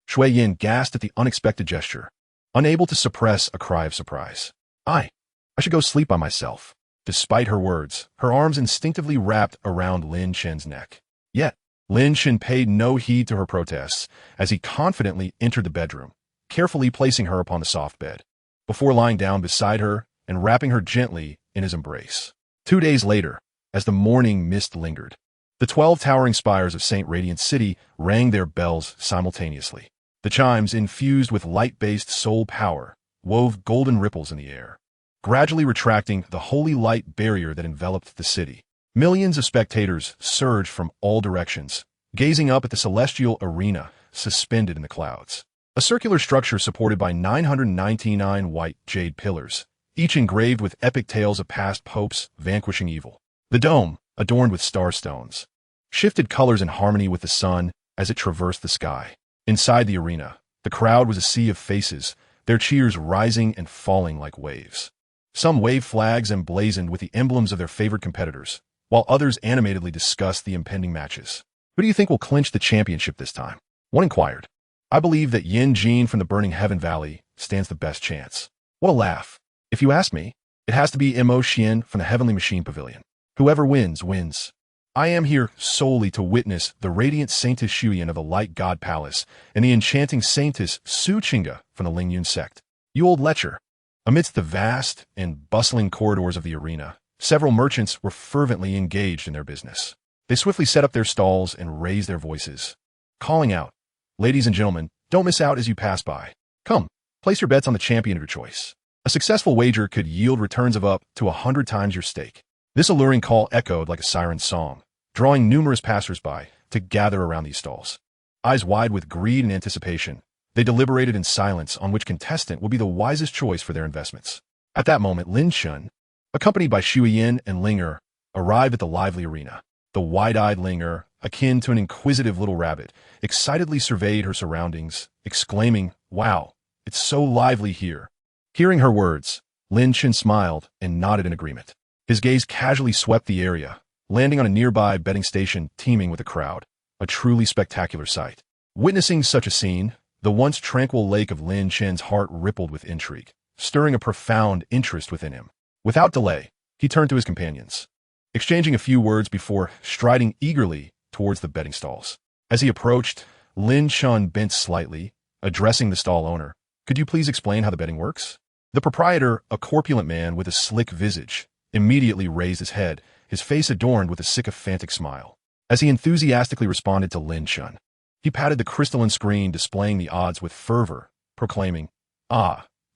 Shui Yin gasped at the unexpected gesture, unable to suppress a cry of surprise. I should go sleep by myself. Despite her words, her arms instinctively wrapped around Lin Chen's neck. Yet, Lin Chen paid no heed to her protests as he confidently entered the bedroom, carefully placing her upon the soft bed, before lying down beside her and wrapping her gently in his embrace. 2 days later, as the morning mist lingered, the 12 towering spires of St. Radiant City rang their bells simultaneously. The chimes, infused with light-based soul power, wove golden ripples in the air, gradually retracting the holy light barrier that enveloped the city. Millions of spectators surged from all directions, gazing up at the celestial arena suspended in the clouds. A circular structure supported by 999 white jade pillars, each engraved with epic tales of past popes vanquishing evil. The dome, adorned with starstones, shifted colors in harmony with the sun as it traversed the sky. Inside the arena, the crowd was a sea of faces, their cheers rising and falling like waves. Some waved flags emblazoned with the emblems of their favorite competitors, while others animatedly discussed the impending matches. Who do you think will clinch the championship this time? One inquired. I believe that Yin Jin from the Burning Heaven Valley stands the best chance. What a laugh. If you ask me, it has to be Mo Xian from the Heavenly Machine Pavilion. Whoever wins, wins. I am here solely to witness the radiant Saintess Shuyan of the Light God Palace and the enchanting Saintess Su Chinga from the Lingyun sect. You old lecher. Amidst the vast and bustling corridors of the arena, several merchants were fervently engaged in their business. They swiftly set up their stalls and raised their voices, calling out, "Ladies and gentlemen, don't miss out as you pass by. Come, place your bets on the champion of your choice. A successful wager could yield returns of up to 100 times your stake." This alluring call echoed like a siren's song, drawing numerous passers-by to gather around these stalls. Eyes wide with greed and anticipation, they deliberated in silence on which contestant would be the wisest choice for their investments. At that moment, Lin Chen, accompanied by Shui Yin and Linger, arrived at the lively arena. The wide-eyed Linger, akin to an inquisitive little rabbit, excitedly surveyed her surroundings, exclaiming, "Wow, it's so lively here." Hearing her words, Lin Chen smiled and nodded in agreement. His gaze casually swept the area, landing on a nearby betting station teeming with a crowd, a truly spectacular sight. Witnessing such a scene, the once tranquil lake of Lin Chen's heart rippled with intrigue, stirring a profound interest within him. Without delay, he turned to his companions, exchanging a few words before striding eagerly towards the betting stalls. As he approached, Lin Chen bent slightly, addressing the stall owner. "Could you please explain how the betting works?" The proprietor, a corpulent man with a slick visage, immediately raised his head, his face adorned with a sycophantic smile. As he enthusiastically responded to Lin Chen, he patted the crystalline screen displaying the odds with fervor, proclaiming,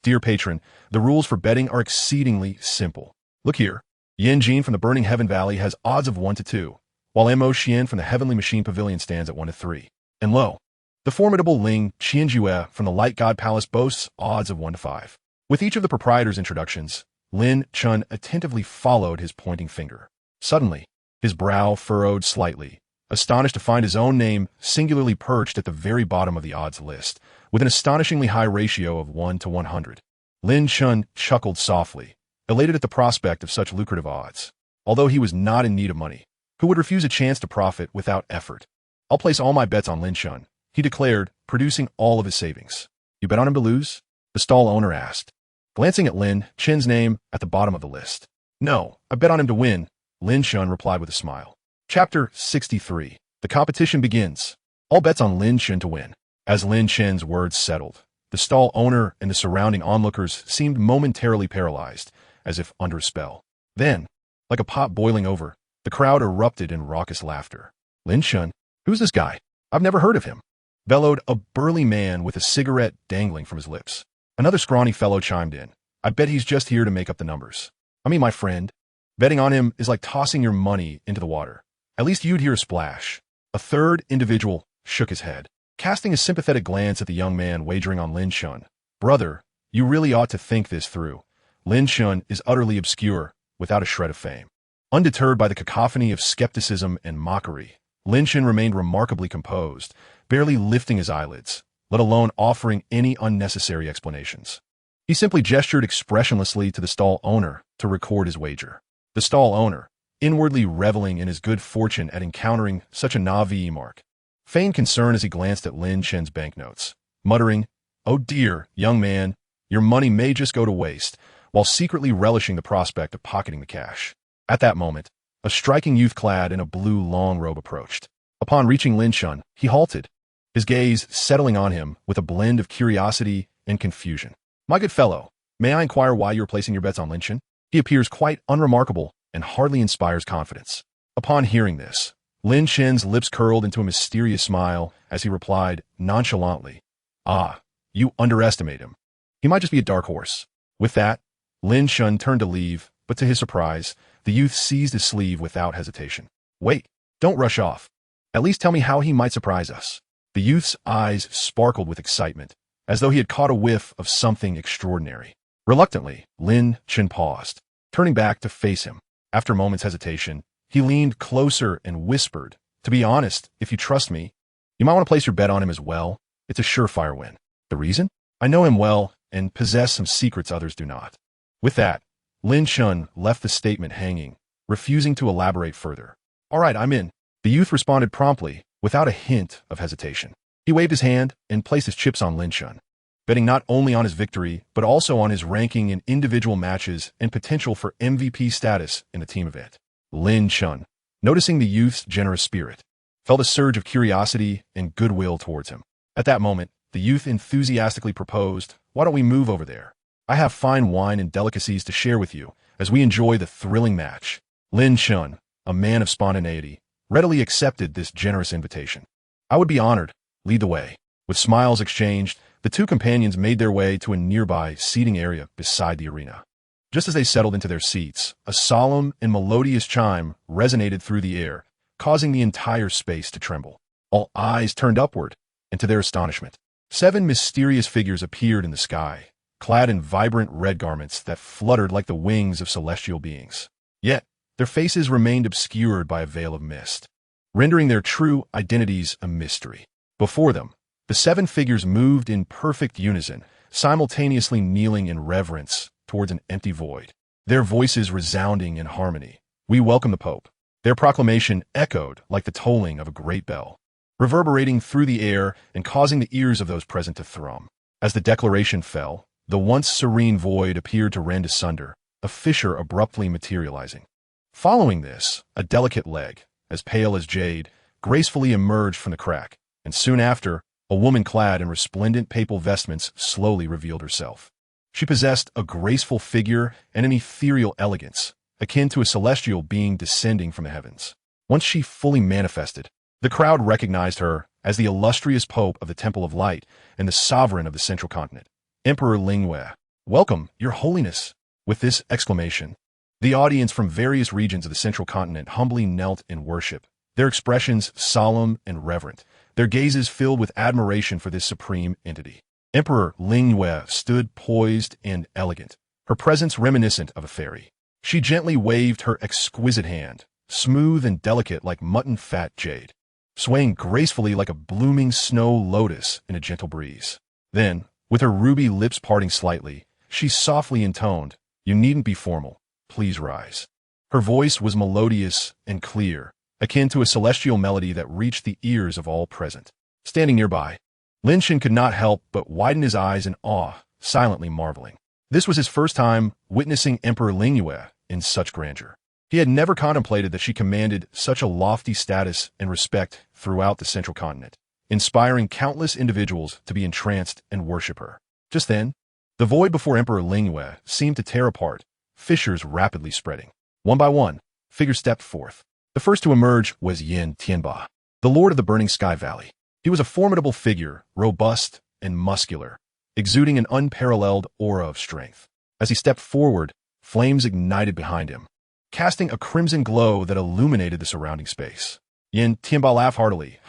"Dear patron, the rules for betting are exceedingly simple. Look here, Yin Jin from the Burning Heaven Valley has odds of 1 to 2, while Mo Xian from the Heavenly Machine Pavilion stands at 1 to 3. And lo, the formidable Ling Qianjue from the Light God Palace boasts odds of 1 to 5. With each of the proprietor's introductions, Lin Chen attentively followed his pointing finger. Suddenly, his brow furrowed slightly, astonished to find his own name singularly perched at the very bottom of the odds list, with an astonishingly high ratio of 1 to 100. Lin Chen chuckled softly, elated at the prospect of such lucrative odds. Although he was not in need of money, who would refuse a chance to profit without effort? "I'll place all my bets on Lin Chen," he declared, producing all of his savings. "You bet on him to lose?" the stall owner asked, glancing at Lin Chen's name at the bottom of the list. "No, I bet on him to win," Lin Chen replied with a smile. Chapter 63. The competition begins. All bets on Lin Chen to win. As Lin Chen's words settled, the stall owner and the surrounding onlookers seemed momentarily paralyzed, as if under a spell. Then, like a pot boiling over, the crowd erupted in raucous laughter. "Lin Chen? Who's this guy? I've never heard of him," bellowed a burly man with a cigarette dangling from his lips. Another scrawny fellow chimed in. "I bet he's just here to make up the numbers. I mean, my friend, betting on him is like tossing your money into the water. At least you'd hear a splash." A third individual shook his head, casting a sympathetic glance at the young man wagering on Lin Chen. "Brother, you really ought to think this through. Lin Chen is utterly obscure, without a shred of fame." Undeterred by the cacophony of skepticism and mockery, Lin Chen remained remarkably composed, barely lifting his eyelids. let alone offering any unnecessary explanations. He simply gestured expressionlessly to the stall owner to record his wager. The stall owner, inwardly reveling in his good fortune at encountering such a Navi mark, feigned concern as he glanced at Lin Chen's banknotes, muttering, "Oh dear, young man, your money may just go to waste," while secretly relishing the prospect of pocketing the cash. At that moment, a striking youth clad in a blue long robe approached. Upon reaching Lin Chen, he halted, his gaze settling on him with a blend of curiosity and confusion. "My good fellow, may I inquire why you are placing your bets on Lin Chen? He appears quite unremarkable and hardly inspires confidence." Upon hearing this, Lin Chen's lips curled into a mysterious smile as he replied nonchalantly, "Ah, you underestimate him. He might just be a dark horse." With that, Lin Chen turned to leave, but to his surprise, the youth seized his sleeve without hesitation. "Wait, don't rush off. At least tell me how he might surprise us." The youth's eyes sparkled with excitement, as though he had caught a whiff of something extraordinary. Reluctantly, Lin Chen paused, turning back to face him. After a moment's hesitation, he leaned closer and whispered, "To be honest, if you trust me, you might want to place your bet on him as well. It's a surefire win." "The reason?" "I know him well and possess some secrets others do not." With that, Lin Chen left the statement hanging, refusing to elaborate further. "All right, I'm in." The youth responded promptly, without a hint of hesitation. He waved his hand and placed his chips on Lin Chen, betting not only on his victory, but also on his ranking in individual matches and potential for MVP status in the team event. Lin Chen, noticing the youth's generous spirit, felt a surge of curiosity and goodwill towards him. At that moment, the youth enthusiastically proposed, "Why don't we move over there? I have fine wine and delicacies to share with you as we enjoy the thrilling match." Lin Chen, a man of spontaneity, readily accepted this generous invitation. "I would be honored. Lead the way." With smiles exchanged, the two companions made their way to a nearby seating area beside the arena. Just as they settled into their seats, a solemn and melodious chime resonated through the air, causing the entire space to tremble. All eyes turned upward, and to their astonishment, 7 mysterious figures appeared in the sky, clad in vibrant red garments that fluttered like the wings of celestial beings. Yet, their faces remained obscured by a veil of mist, rendering their true identities a mystery. Before them, the 7 figures moved in perfect unison, simultaneously kneeling in reverence towards an empty void, their voices resounding in harmony. "We welcome the Pope." Their proclamation echoed like the tolling of a great bell, reverberating through the air and causing the ears of those present to thrum. As the declaration fell, the once serene void appeared to rend asunder, a fissure abruptly materializing. Following this, a delicate leg, as pale as jade, gracefully emerged from the crack, and soon after, a woman clad in resplendent papal vestments slowly revealed herself. She possessed a graceful figure and an ethereal elegance, akin to a celestial being descending from the heavens. Once she fully manifested, the crowd recognized her as the illustrious Pope of the Temple of Light and the sovereign of the Central Continent, Emperor Lin Chen. "Welcome, Your Holiness." With this exclamation, the audience from various regions of the Central Continent humbly knelt in worship, their expressions solemn and reverent, their gazes filled with admiration for this supreme entity. Emperor Lin Chen stood poised and elegant, her presence reminiscent of a fairy. She gently waved her exquisite hand, smooth and delicate like mutton-fat jade, swaying gracefully like a blooming snow lotus in a gentle breeze. Then, with her ruby lips parting slightly, she softly intoned, "You needn't be formal. Please rise." Her voice was melodious and clear, akin to a celestial melody that reached the ears of all present. Standing nearby, Lin Chen could not help but widen his eyes in awe, silently marveling. This was his first time witnessing Emperor Lin Chen in such grandeur. He had never contemplated that she commanded such a lofty status and respect throughout the Central Continent, inspiring countless individuals to be entranced and worship her. Just then, the void before Emperor Lin Chen seemed to tear apart, fissures rapidly spreading. One by one, figures stepped forth. The first to emerge was Yin Tianba, the Lord of the Burning Sky Valley. He was a formidable figure, robust and muscular, exuding an unparalleled aura of strength. As he stepped forward, flames ignited behind him, casting a crimson glow that illuminated the surrounding space. Yin Tianba laughed heartily.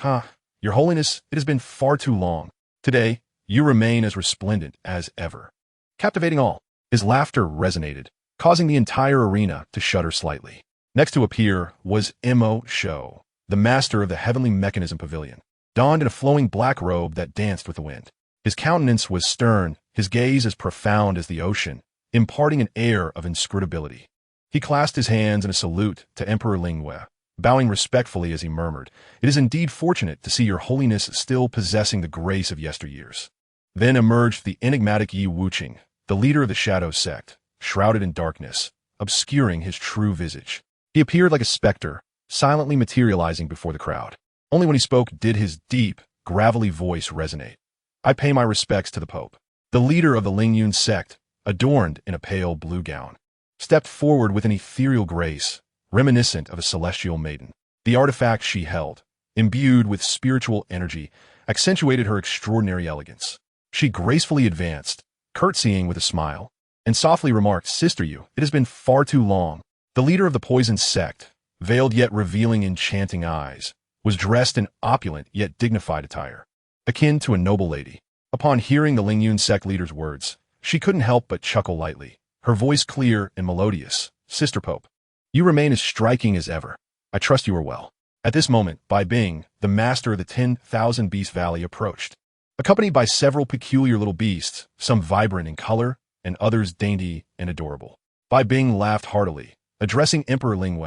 Your Holiness, it has been far too long. Today, you remain as resplendent as ever, captivating all." His laughter resonated, causing the entire arena to shudder slightly. Next to appear was Mo Shou, the master of the Heavenly Mechanism Pavilion. donned in a flowing black robe that danced with the wind. His countenance was stern, his gaze as profound as the ocean, imparting an air of inscrutability. He clasped his hands in a salute to Emperor Lin Chen, bowing respectfully as he murmured, "It is indeed fortunate to see your holiness still possessing the grace of yesteryears." Then emerged the enigmatic Yi Wuqing, the leader of the Shadow sect, shrouded in darkness, obscuring his true visage. He appeared like a specter, silently materializing before the crowd. Only when he spoke did his deep, gravelly voice resonate. "I pay my respects to the Pope." The leader of the Lingyun sect, adorned in a pale blue gown, stepped forward with an ethereal grace, reminiscent of a celestial maiden. The artifact she held, imbued with spiritual energy, accentuated her extraordinary elegance. She gracefully advanced, curtsying with a smile, and softly remarked, "Sister Yu, it has been far too long." The leader of the poison sect, veiled yet revealing enchanting eyes, was dressed in opulent yet dignified attire, akin to a noble lady. Upon hearing the Lingyun sect leader's words, she couldn't help but chuckle lightly, her voice clear and melodious. "Sister Pope, you remain as striking as ever. I trust you are well." At this moment, Bai Bing, the master of the 10,000 Beast Valley, approached, accompanied by several peculiar little beasts, some vibrant in color and others dainty and adorable. Bai Bing laughed heartily, addressing Emperor Lin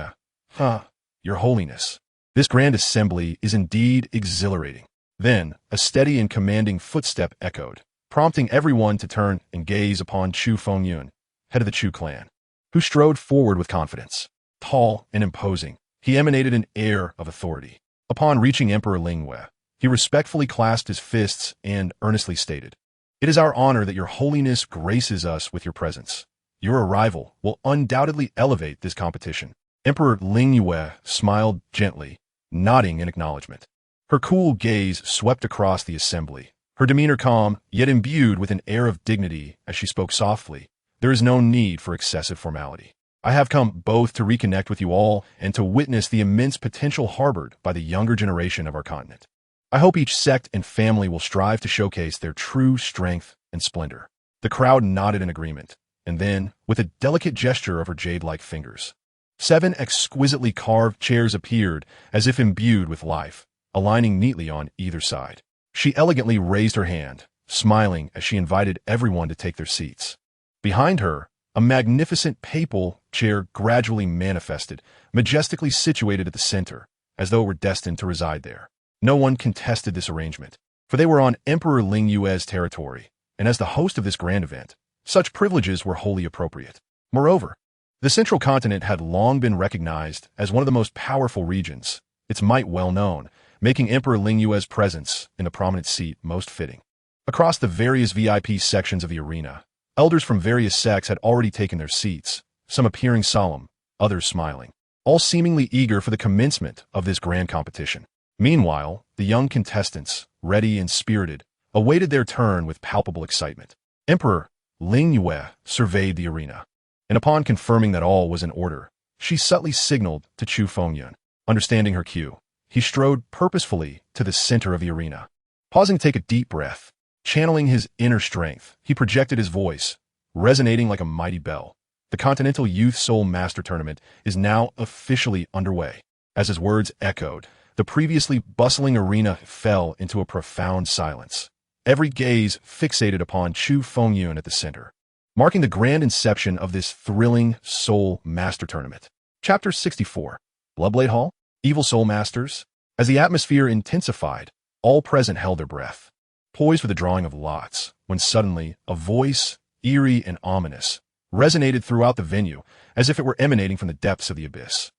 Chen, "Your Holiness, this grand assembly is indeed exhilarating." Then, a steady and commanding footstep echoed, prompting everyone to turn and gaze upon Chu Fengyun, head of the Chu clan, who strode forward with confidence. Tall and imposing, he emanated an air of authority. Upon reaching Emperor Lin Chen, he respectfully clasped his fists and earnestly stated, "It is our honor that your holiness graces us with your presence. Your arrival will undoubtedly elevate this competition." Emperor Lin Chen smiled gently, nodding in acknowledgement. Her cool gaze swept across the assembly, her demeanor calm, yet imbued with an air of dignity as she spoke softly. "There is no need for excessive formality. I have come both to reconnect with you all and to witness the immense potential harbored by the younger generation of our continent. I hope each sect and family will strive to showcase their true strength and splendor." The crowd nodded in agreement, and then, with a delicate gesture of her jade-like fingers, 7 exquisitely carved chairs appeared as if imbued with life, aligning neatly on either side. She elegantly raised her hand, smiling as she invited everyone to take their seats. Behind her, a magnificent papal chair gradually manifested, majestically situated at the center, as though it were destined to reside there. No one contested this arrangement, for they were on Emperor Lin Yue's territory, and as the host of this grand event, such privileges were wholly appropriate. Moreover, the Central Continent had long been recognized as one of the most powerful regions, its might well known, making Emperor Lin Yue's presence in the prominent seat most fitting. Across the various VIP sections of the arena, elders from various sects had already taken their seats, some appearing solemn, others smiling, all seemingly eager for the commencement of this grand competition. Meanwhile, the young contestants, ready and spirited, awaited their turn with palpable excitement. Emperor Lin Yue surveyed the arena, and upon confirming that all was in order, she subtly signaled to Chu Fengyun. Understanding her cue, he strode purposefully to the center of the arena. Pausing to take a deep breath, channeling his inner strength, he projected his voice, resonating like a mighty bell. The Continental Youth Soul Master Tournament is now officially underway. As his words echoed, the previously bustling arena fell into a profound silence, every gaze fixated upon Chu Fengyun at the center, marking the grand inception of this thrilling Soul Master Tournament. Chapter 64. Bloodblade Hall? Evil Soul Masters? As the atmosphere intensified, all present held their breath, poised for the drawing of lots, when suddenly a voice, eerie and ominous, resonated throughout the venue as if it were emanating from the depths of the abyss.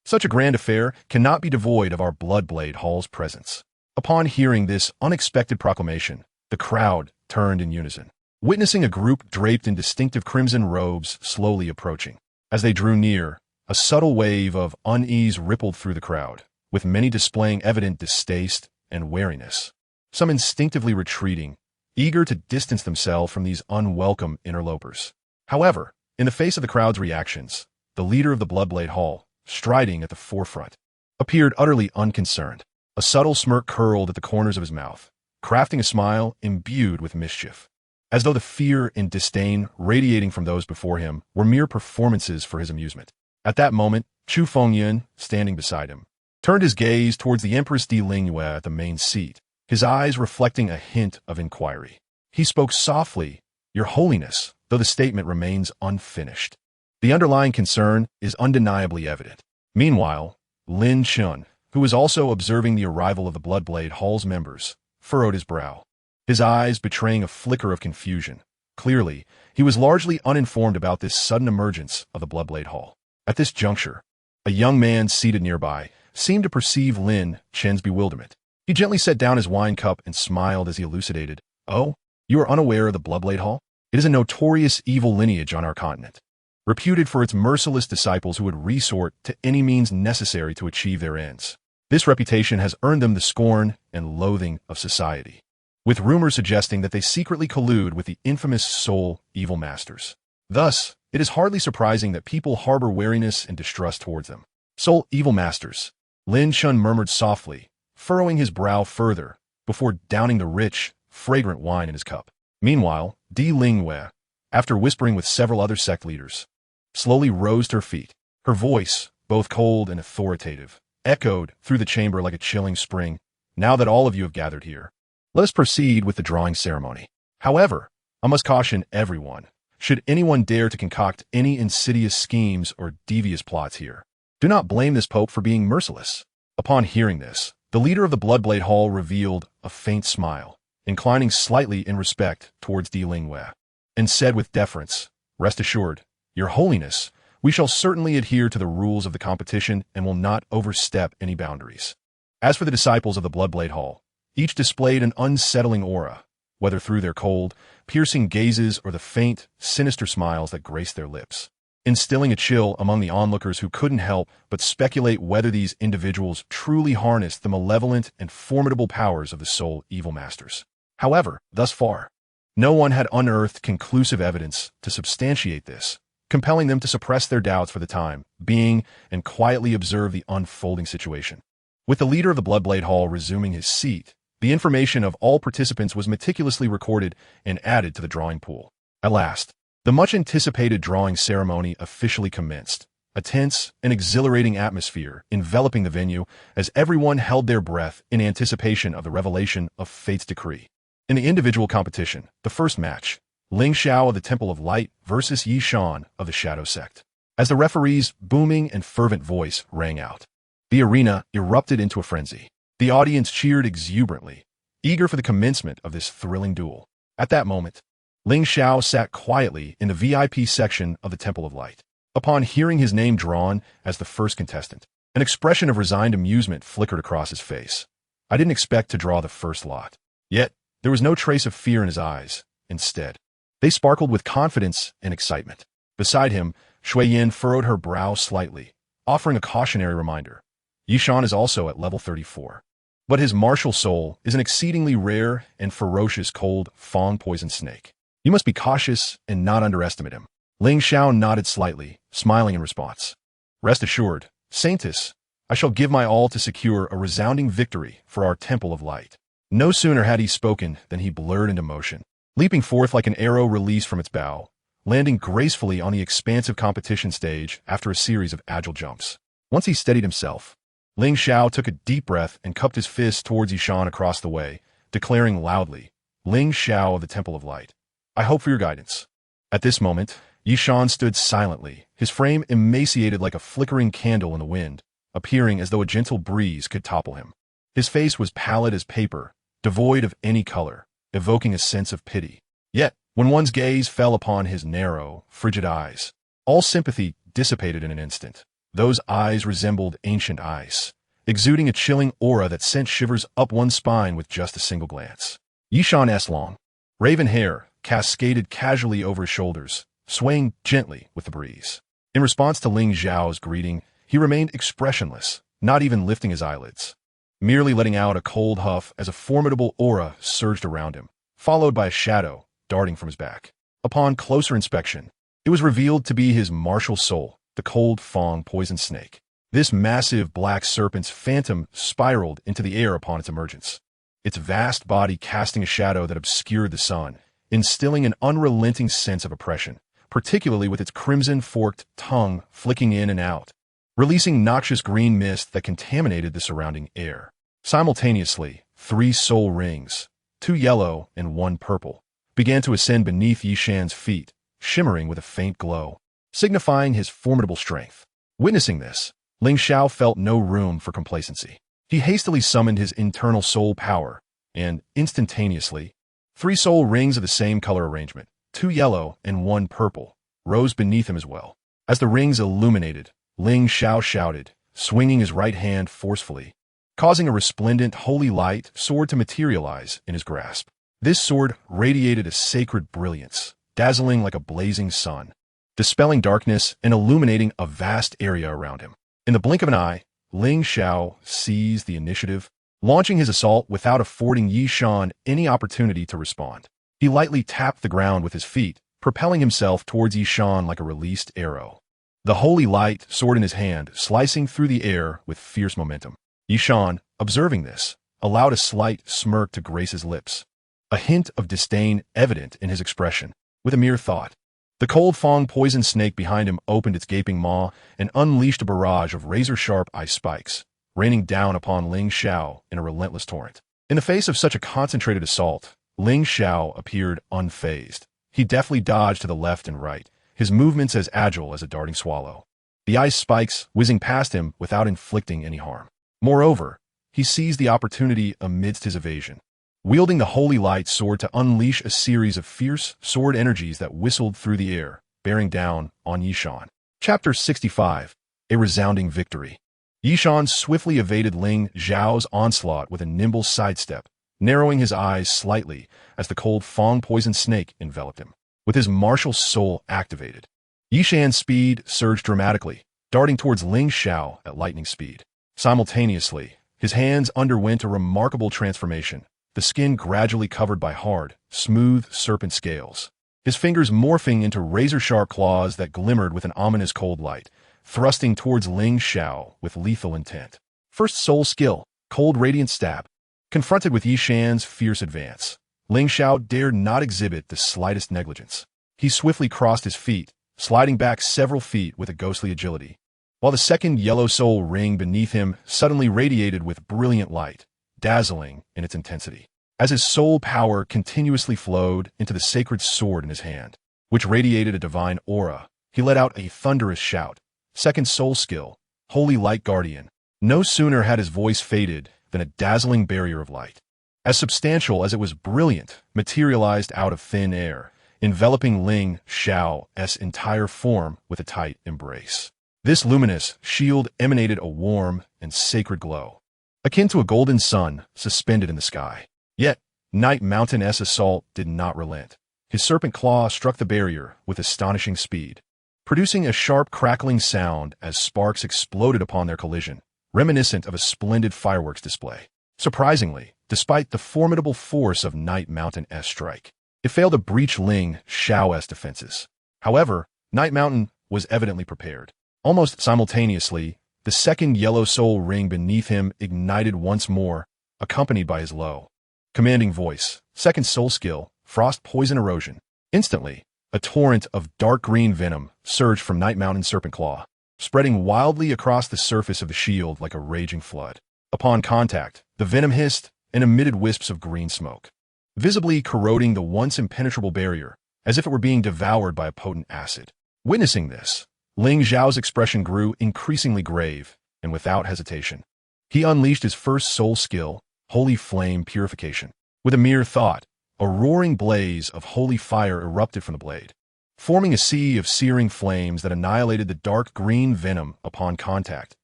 Such a grand affair cannot be devoid of our Bloodblade Hall's presence. Upon hearing this unexpected proclamation, the crowd turned in unison, witnessing a group draped in distinctive crimson robes slowly approaching. As they drew near, a subtle wave of unease rippled through the crowd, with many displaying evident distaste and wariness, some instinctively retreating, eager to distance themselves from these unwelcome interlopers. However, in the face of the crowd's reactions, the leader of the Bloodblade Hall, striding at the forefront, appeared utterly unconcerned. A subtle smirk curled at the corners of his mouth, crafting a smile imbued with mischief, as though the fear and disdain radiating from those before him were mere performances for his amusement. At that moment, Chu Fengyun, standing beside him, turned his gaze towards the Empress Douluo at the main seat, his eyes reflecting a hint of inquiry. He spoke softly, "Your Holiness," though the statement remains unfinished. The underlying concern is undeniably evident. Meanwhile, Lin Chen, who was also observing the arrival of the Bloodblade Hall's members, furrowed his brow, his eyes betraying a flicker of confusion. Clearly, he was largely uninformed about this sudden emergence of the Bloodblade Hall. At this juncture, a young man seated nearby seemed to perceive Lin Chen's bewilderment. He gently set down his wine cup and smiled as he elucidated, "Oh, you are unaware of the Bloodblade Hall? It is a notorious evil lineage on our continent, reputed for its merciless disciples who would resort to any means necessary to achieve their ends. This reputation has earned them the scorn and loathing of society, with rumors suggesting that they secretly collude with the infamous Soul Evil Masters. Thus, it is hardly surprising that people harbor wariness and distrust towards them." "Soul Evil Masters," Lin Chen murmured softly, furrowing his brow further, before downing the rich, fragrant wine in his cup. Meanwhile, Douluo, after whispering with several other sect leaders, slowly rose to her feet. Her voice, both cold and authoritative, echoed through the chamber like a chilling spring. "Now that all of you have gathered here, let us proceed with the drawing ceremony. However, I must caution everyone, should anyone dare to concoct any insidious schemes or devious plots here, do not blame this pope for being merciless." Upon hearing this, the leader of the Bloodblade Hall revealed a faint smile, inclining slightly in respect towards Douluo, and said with deference, "Rest assured, Your Holiness, we shall certainly adhere to the rules of the competition and will not overstep any boundaries." As for the disciples of the Bloodblade Hall, each displayed an unsettling aura, whether through their cold, piercing gazes or the faint, sinister smiles that graced their lips, instilling a chill among the onlookers who couldn't help but speculate whether these individuals truly harnessed the malevolent and formidable powers of the Soul Evil Masters. However, thus far, no one had unearthed conclusive evidence to substantiate this, compelling them to suppress their doubts for the time being and quietly observe the unfolding situation. With the leader of the Bloodblade Hall resuming his seat, the information of all participants was meticulously recorded and added to the drawing pool. At last, the much-anticipated drawing ceremony officially commenced, a tense and exhilarating atmosphere enveloping the venue as everyone held their breath in anticipation of the revelation of fate's decree. In the individual competition, the first match, Ling Xiao of the Temple of Light versus Yi Shan of the Shadow Sect. As the referee's booming and fervent voice rang out, the arena erupted into a frenzy. The audience cheered exuberantly, eager for the commencement of this thrilling duel. At that moment, Ling Xiao sat quietly in the VIP section of the Temple of Light. Upon hearing his name drawn as the first contestant, an expression of resigned amusement flickered across his face. "I didn't expect to draw the first lot." Yet, there was no trace of fear in his eyes. Instead, they sparkled with confidence and excitement. Beside him, Shui Yin furrowed her brow slightly, offering a cautionary reminder. Yi Shan is also at level 34. But his martial soul is an exceedingly rare and ferocious cold fang poison snake. You must be cautious and not underestimate him. Ling Xiao nodded slightly, smiling in response. "Rest assured, Saintess, I shall give my all to secure a resounding victory for our Temple of Light." No sooner had he spoken than he blurred into motion, leaping forth like an arrow released from its bow, landing gracefully on the expansive competition stage after a series of agile jumps. Once he steadied himself, Ling Xiao took a deep breath and cupped his fist towards Yi Shan across the way, declaring loudly, "Ling Xiao of the Temple of Light, I hope for your guidance." At this moment, Yi Shan stood silently, his frame emaciated like a flickering candle in the wind, appearing as though a gentle breeze could topple him. His face was pallid as paper, devoid of any color, evoking a sense of pity. Yet, when one's gaze fell upon his narrow, frigid eyes, all sympathy dissipated in an instant. Those eyes resembled ancient ice, exuding a chilling aura that sent shivers up one's spine with just a single glance. Yi Shan's long, raven hair cascaded casually over his shoulders, swaying gently with the breeze. In response to Ling Xiao's greeting, he remained expressionless, not even lifting his eyelids, merely letting out a cold huff as a formidable aura surged around him, followed by a shadow darting from his back. Upon closer inspection, it was revealed to be his martial soul, the cold fang poison snake. This massive black serpent's phantom spiraled into the air upon its emergence, its vast body casting a shadow that obscured the sun, instilling an unrelenting sense of oppression, particularly with its crimson forked tongue flicking in and out, releasing noxious green mist that contaminated the surrounding air. Simultaneously, 3 soul rings, 2 yellow and 1 purple, began to ascend beneath Yishan's feet, shimmering with a faint glow, signifying his formidable strength. Witnessing this, Ling Xiao felt no room for complacency. He hastily summoned his internal soul power, and, instantaneously, 3 soul rings of the same color arrangement, 2 yellow and 1 purple, rose beneath him as well. As the rings illuminated, Ling Xiao shouted, swinging his right hand forcefully, causing a resplendent holy light sword to materialize in his grasp. This sword radiated a sacred brilliance, dazzling like a blazing sun, dispelling darkness and illuminating a vast area around him. In the blink of an eye, Ling Xiao seized the initiative, launching his assault without affording Yishan any opportunity to respond. He lightly tapped the ground with his feet, propelling himself towards Yishan like a released arrow. The holy light sword in his hand, slicing through the air with fierce momentum. Yishan, observing this, allowed a slight smirk to grace his lips, a hint of disdain evident in his expression. With a mere thought, the cold fong poison snake behind him opened its gaping maw and unleashed a barrage of razor-sharp ice spikes, raining down upon Ling Xiao in a relentless torrent. In the face of such a concentrated assault, Ling Xiao appeared unfazed. He deftly dodged to the left and right, his movements as agile as a darting swallow, the ice spikes whizzing past him without inflicting any harm. Moreover, he seized the opportunity amidst his evasion, wielding the holy light sword to unleash a series of fierce sword energies that whistled through the air, bearing down on Yishan. Chapter 65. A Resounding Victory. Yishan swiftly evaded Ling Xiao's onslaught with a nimble sidestep, narrowing his eyes slightly as the cold fong poison snake enveloped him. With his martial soul activated, Yishan's speed surged dramatically, darting towards Ling Xiao at lightning speed. Simultaneously, his hands underwent a remarkable transformation, the skin gradually covered by hard, smooth serpent scales, his fingers morphing into razor-sharp claws that glimmered with an ominous cold light, thrusting towards Ling Xiao with lethal intent. First soul skill, Cold Radiant Stab. Confronted with Yishan's fierce advance, Ling Xiao dared not exhibit the slightest negligence. He swiftly crossed his feet, sliding back several feet with a ghostly agility, while the second yellow soul ring beneath him suddenly radiated with brilliant light, dazzling in its intensity. As his soul power continuously flowed into the sacred sword in his hand, which radiated a divine aura, he let out a thunderous shout. Second soul skill, Holy Light Guardian. No sooner had his voice faded than a dazzling barrier of light, as substantial as it was brilliant, materialized out of thin air, enveloping Ling Xiao's entire form with a tight embrace. This luminous shield emanated a warm and sacred glow, akin to a golden sun suspended in the sky. Yet, Night Mountain's assault did not relent. His serpent claw struck the barrier with astonishing speed, producing a sharp crackling sound as sparks exploded upon their collision, reminiscent of a splendid fireworks display. Surprisingly, despite the formidable force of Night Mountain's strike, it failed to breach Ling Xiao's defenses. However, Night Mountain was evidently prepared. Almost simultaneously, the second yellow soul ring beneath him ignited once more, accompanied by his low, commanding voice. Second soul skill, Frost Poison Erosion. Instantly, a torrent of dark green venom surged from Night Mountain's serpent claw, spreading wildly across the surface of the shield like a raging flood. Upon contact, the venom hissed and emitted wisps of green smoke, visibly corroding the once impenetrable barrier, as if it were being devoured by a potent acid. Witnessing this, Ling Xiao's expression grew increasingly grave, and without hesitation, he unleashed his first soul skill, Holy Flame Purification. With a mere thought, a roaring blaze of holy fire erupted from the blade, forming a sea of searing flames that annihilated the dark green venom upon contact,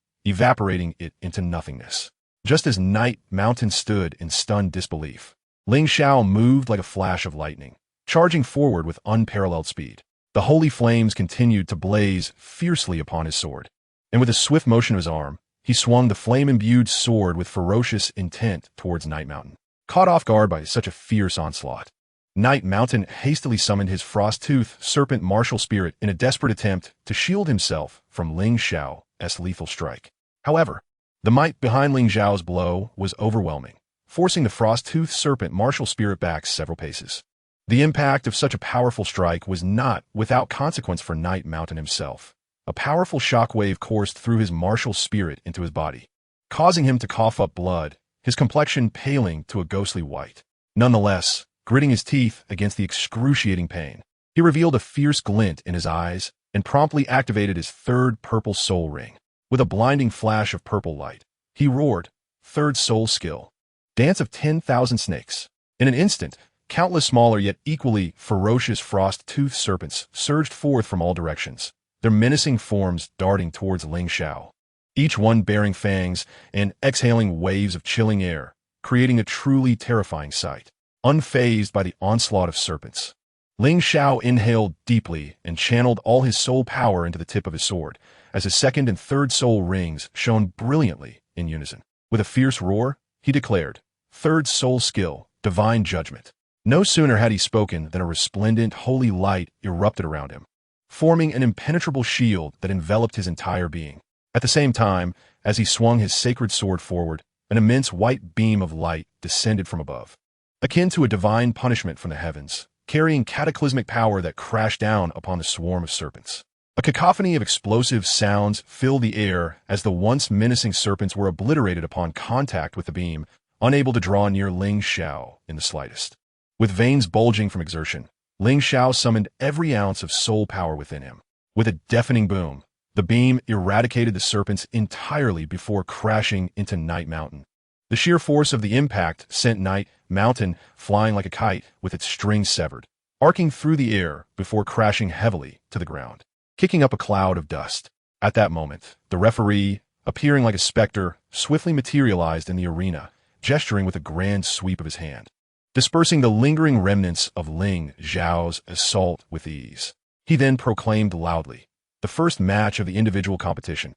evaporating it into nothingness. Just as Night Mountain stood in stunned disbelief, Ling Xiao moved like a flash of lightning, charging forward with unparalleled speed. The holy flames continued to blaze fiercely upon his sword, and with a swift motion of his arm, he swung the flame-imbued sword with ferocious intent towards Night Mountain. Caught off guard by such a fierce onslaught, Night Mountain hastily summoned his frost-toothed serpent martial spirit in a desperate attempt to shield himself from Ling Xiao's lethal strike. However, the might behind Ling Xiao's blow was overwhelming, forcing the frost-toothed serpent martial spirit back several paces. The impact of such a powerful strike was not without consequence for Night Mountain himself. A powerful shockwave coursed through his martial spirit into his body, causing him to cough up blood, his complexion paling to a ghostly white. Nonetheless, gritting his teeth against the excruciating pain, he revealed a fierce glint in his eyes and promptly activated his third purple soul ring. With a blinding flash of purple light, he roared, "Third soul skill. Dance of 10,000 snakes." In an instant, countless smaller yet equally ferocious frost-toothed serpents surged forth from all directions, their menacing forms darting towards Ling Xiao, each one bearing fangs and exhaling waves of chilling air, creating a truly terrifying sight. Unfazed by the onslaught of serpents, Ling Xiao inhaled deeply and channeled all his soul power into the tip of his sword, as his second and third soul rings shone brilliantly in unison. With a fierce roar, he declared, "Third soul skill, divine judgment." No sooner had he spoken than a resplendent, holy light erupted around him, forming an impenetrable shield that enveloped his entire being. At the same time, as he swung his sacred sword forward, an immense white beam of light descended from above, akin to a divine punishment from the heavens, carrying cataclysmic power that crashed down upon the swarm of serpents. A cacophony of explosive sounds filled the air as the once menacing serpents were obliterated upon contact with the beam, unable to draw near Ling Xiao in the slightest. With veins bulging from exertion, Ling Xiao summoned every ounce of soul power within him. With a deafening boom, the beam eradicated the serpents entirely before crashing into Night Mountain. The sheer force of the impact sent Night Mountain flying like a kite with its strings severed, arcing through the air before crashing heavily to the ground, kicking up a cloud of dust. At that moment, the referee, appearing like a specter, swiftly materialized in the arena, gesturing with a grand sweep of his hand, dispersing the lingering remnants of Ling Xiao's assault with ease. He then proclaimed loudly, "The first match of the individual competition.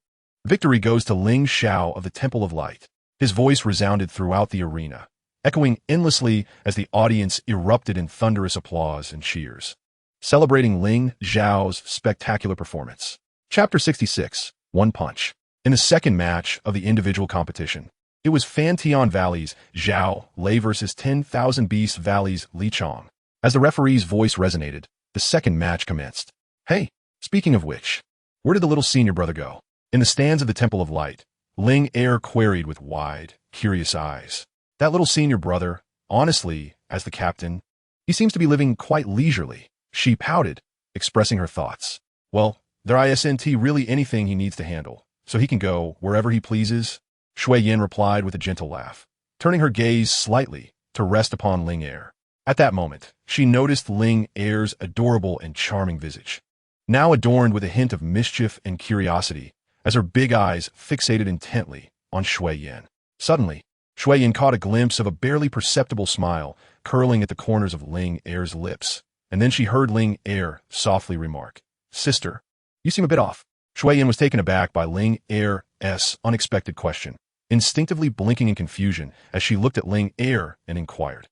Victory goes to Ling Xiao of the Temple of Light." His voice resounded throughout the arena, echoing endlessly as the audience erupted in thunderous applause and cheers, celebrating Ling Xiao's spectacular performance. Chapter 66, One Punch. In the second match of the individual competition, it was Fantian Valley's Zhao Lei versus 10,000 Beast Valley's Li Chong. As the referee's voice resonated, the second match commenced. "Hey, speaking of which, where did the little senior brother go?" In the stands of the Temple of Light, Ling Er queried with wide, curious eyes. "That little senior brother, honestly, as the captain, he seems to be living quite leisurely." She pouted, expressing her thoughts. "Well, there isn't really anything he needs to handle, so he can go wherever he pleases." Shui Yin replied with a gentle laugh, turning her gaze slightly to rest upon Ling Er. At that moment, she noticed Ling Er's adorable and charming visage, now adorned with a hint of mischief and curiosity, as her big eyes fixated intently on Shui Yin. Suddenly, Shui Yin caught a glimpse of a barely perceptible smile curling at the corners of Ling Er's lips, and then she heard Ling Er softly remark, "Sister, you seem a bit off." Shui Yin was taken aback by Ling Er's unexpected question, instinctively blinking in confusion as she looked at Ling Er and inquired,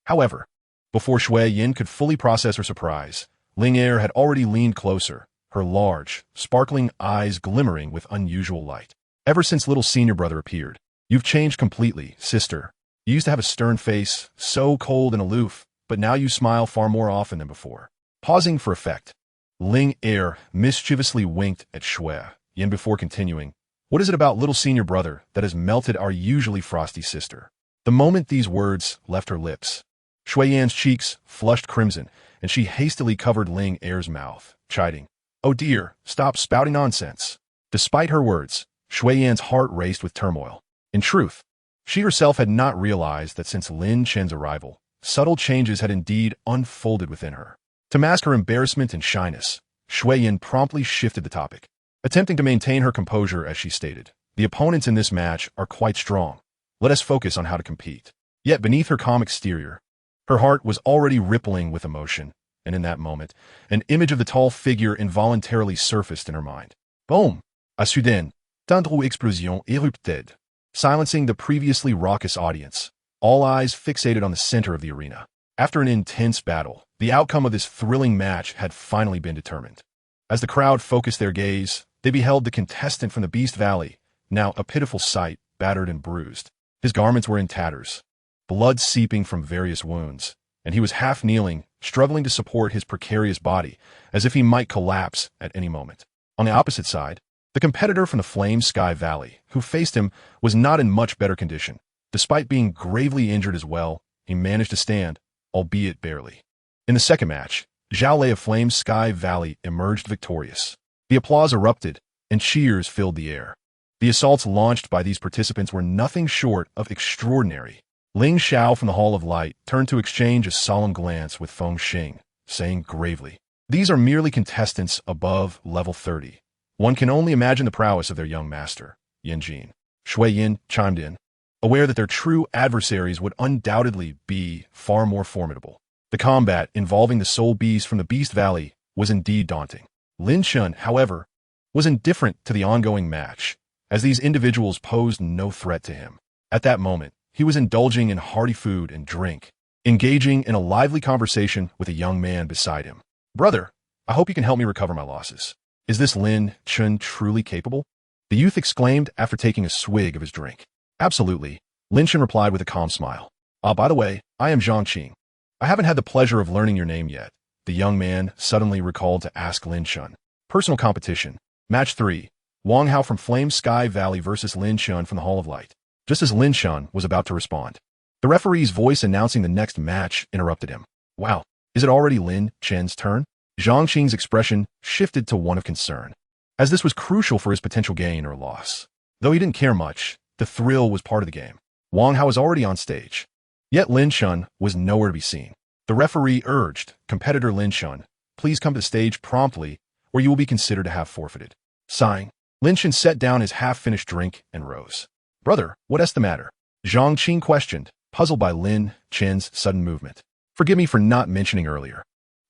However, before Shui Yin could fully process her surprise, Ling Er had already leaned closer, her large, sparkling eyes glimmering with unusual light. "Ever since little senior brother appeared, you've changed completely, sister. You used to have a stern face, so cold and aloof, but now you smile far more often than before." Pausing for effect, Ling Er mischievously winked at Shui Yin before continuing, "What is it about little senior brother that has melted our usually frosty sister?" The moment these words left her lips, Shui Yan's cheeks flushed crimson, and she hastily covered Ling Er's mouth, chiding, "Oh dear, stop spouting nonsense." Despite her words, Shui Yan's heart raced with turmoil. In truth, she herself had not realized that since Lin Chen's arrival, subtle changes had indeed unfolded within her. To mask her embarrassment and shyness, Shui Yan promptly shifted the topic, attempting to maintain her composure as she stated, "The opponents in this match are quite strong. Let us focus on how to compete." Yet beneath her calm exterior, her heart was already rippling with emotion, and in that moment, an image of the tall figure involuntarily surfaced in her mind. Boom! A soudaine, tendre explosion érupted, silencing the previously raucous audience, all eyes fixated on the center of the arena. After an intense battle, the outcome of this thrilling match had finally been determined. As the crowd focused their gaze, they beheld the contestant from the Beast Valley, now a pitiful sight, battered and bruised. His garments were in tatters, blood seeping from various wounds, and he was half kneeling, struggling to support his precarious body, as if he might collapse at any moment. On the opposite side, the competitor from the Flame Sky Valley, who faced him, was not in much better condition. Despite being gravely injured as well, he managed to stand, albeit barely. In the second match, Zhao Lei of Flame Sky Valley emerged victorious. The applause erupted, and cheers filled the air. The assaults launched by these participants were nothing short of extraordinary. Ling Xiao from the Hall of Light turned to exchange a solemn glance with Feng Xing, saying gravely, "These are merely contestants above level 30. One can only imagine the prowess of their young master." Yan Jin. Shui Yin chimed in, aware that their true adversaries would undoubtedly be far more formidable. The combat involving the soul beast from the Beast Valley was indeed daunting. Lin Chen, however, was indifferent to the ongoing match, as these individuals posed no threat to him. At that moment, he was indulging in hearty food and drink, engaging in a lively conversation with a young man beside him. "Brother, I hope you can help me recover my losses. Is this Lin Chen truly capable?" the youth exclaimed after taking a swig of his drink. "Absolutely," Lin Chen replied with a calm smile. By the way, I am Zhang Qing. I haven't had the pleasure of learning your name yet," the young man suddenly recalled to ask Lin Chen. Personal competition. Match 3. Wang Hao from Flame Sky Valley versus Lin Chen from the Hall of Light. Just as Lin Chen was about to respond, the referee's voice announcing the next match interrupted him. "Wow, is it already Lin Chen's turn?" Zhang Qing's expression shifted to one of concern, as this was crucial for his potential gain or loss. Though he didn't care much, the thrill was part of the game. Wang Hao was already on stage, yet Lin Chen was nowhere to be seen. The referee urged competitor Lin Chen, "Please come to the stage promptly, or you will be considered to have forfeited." Sighing, Lin Chen set down his half-finished drink and rose. "Brother, what's the matter?" Zhang Qing questioned, puzzled by Lin Chen's sudden movement. "Forgive me for not mentioning earlier,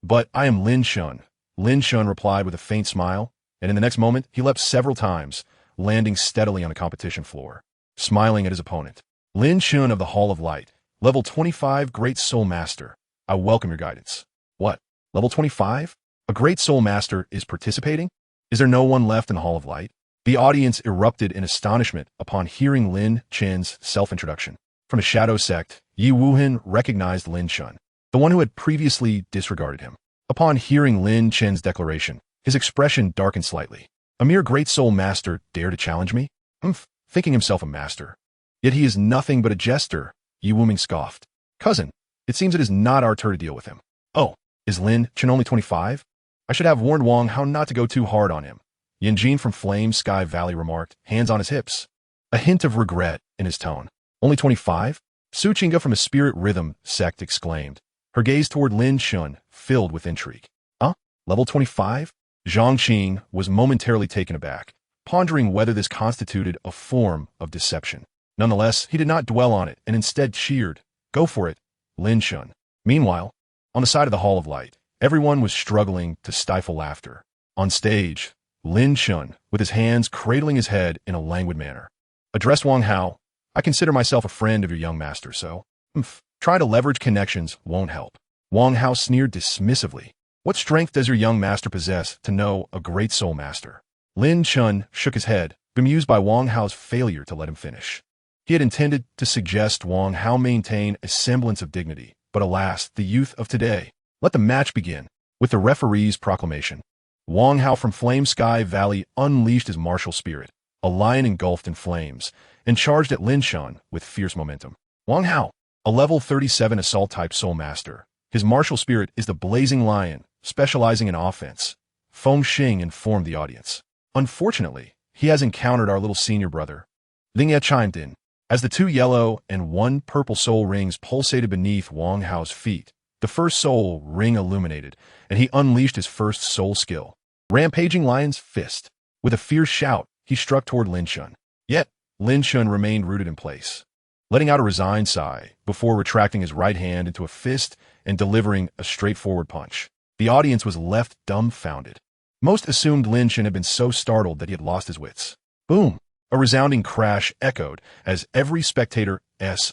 but I am Lin Chen," Lin Chen replied with a faint smile, and in the next moment, he leapt several times, landing steadily on the competition floor. Smiling at his opponent, "Lin Chen of the Hall of Light, level 25 Great Soul Master. I welcome your guidance." "What? Level 25? A Great Soul Master is participating? Is there no one left in the Hall of Light?" The audience erupted in astonishment upon hearing Lin Chen's self-introduction. From a shadow sect, Yi Wuhan recognized Lin Chen, the one who had previously disregarded him. Upon hearing Lin Chen's declaration, his expression darkened slightly. "A mere Great Soul Master dare to challenge me? Thinking himself a master. Yet he is nothing but a jester," Yi Wuming scoffed. "Cousin, it seems it is not our turn to deal with him." "Oh, is Lin Chen only 25? I should have warned Wang how not to go too hard on him," Yan Jin from Flame Sky Valley remarked, hands on his hips, a hint of regret in his tone. "Only 25? Su Qingga from a Spirit Rhythm sect exclaimed, her gaze toward Lin Chen filled with intrigue. Level 25? Zhang Qing was momentarily taken aback, pondering whether this constituted a form of deception. Nonetheless, he did not dwell on it and instead cheered, "Go for it, Lin Chen." Meanwhile, on the side of the Hall of Light, everyone was struggling to stifle laughter. On stage, Lin Chen, with his hands cradling his head in a languid manner, addressed Wang Hao, "I consider myself a friend of your young master, so trying to leverage connections won't help." Wang Hao sneered dismissively. "What strength does your young master possess to know a great soul master?" Lin Chen shook his head, bemused by Wang Hao's failure to let him finish. He had intended to suggest Wang Hao maintain a semblance of dignity, but alas, the youth of today. Let the match begin. With the referee's proclamation, Wang Hao from Flame Sky Valley unleashed his martial spirit, a lion engulfed in flames, and charged at Lin Chen with fierce momentum. Wang Hao, a level 37 assault-type soul master. His martial spirit is the blazing lion, specializing in offense, Feng Xing informed the audience. "Unfortunately, he has encountered our little senior brother." Ling Ye chimed in. As the 2 yellow and 1 purple soul rings pulsated beneath Wang Hao's feet, the first soul ring illuminated, and he unleashed his first soul skill, Rampaging Lion's Fist. With a fierce shout, he struck toward Lin Chen. Yet, Lin Chen remained rooted in place, letting out a resigned sigh before retracting his right hand into a fist and delivering a straightforward punch. The audience was left dumbfounded. Most assumed Lin Chen had been so startled that he had lost his wits. Boom! A resounding crash echoed as every spectator's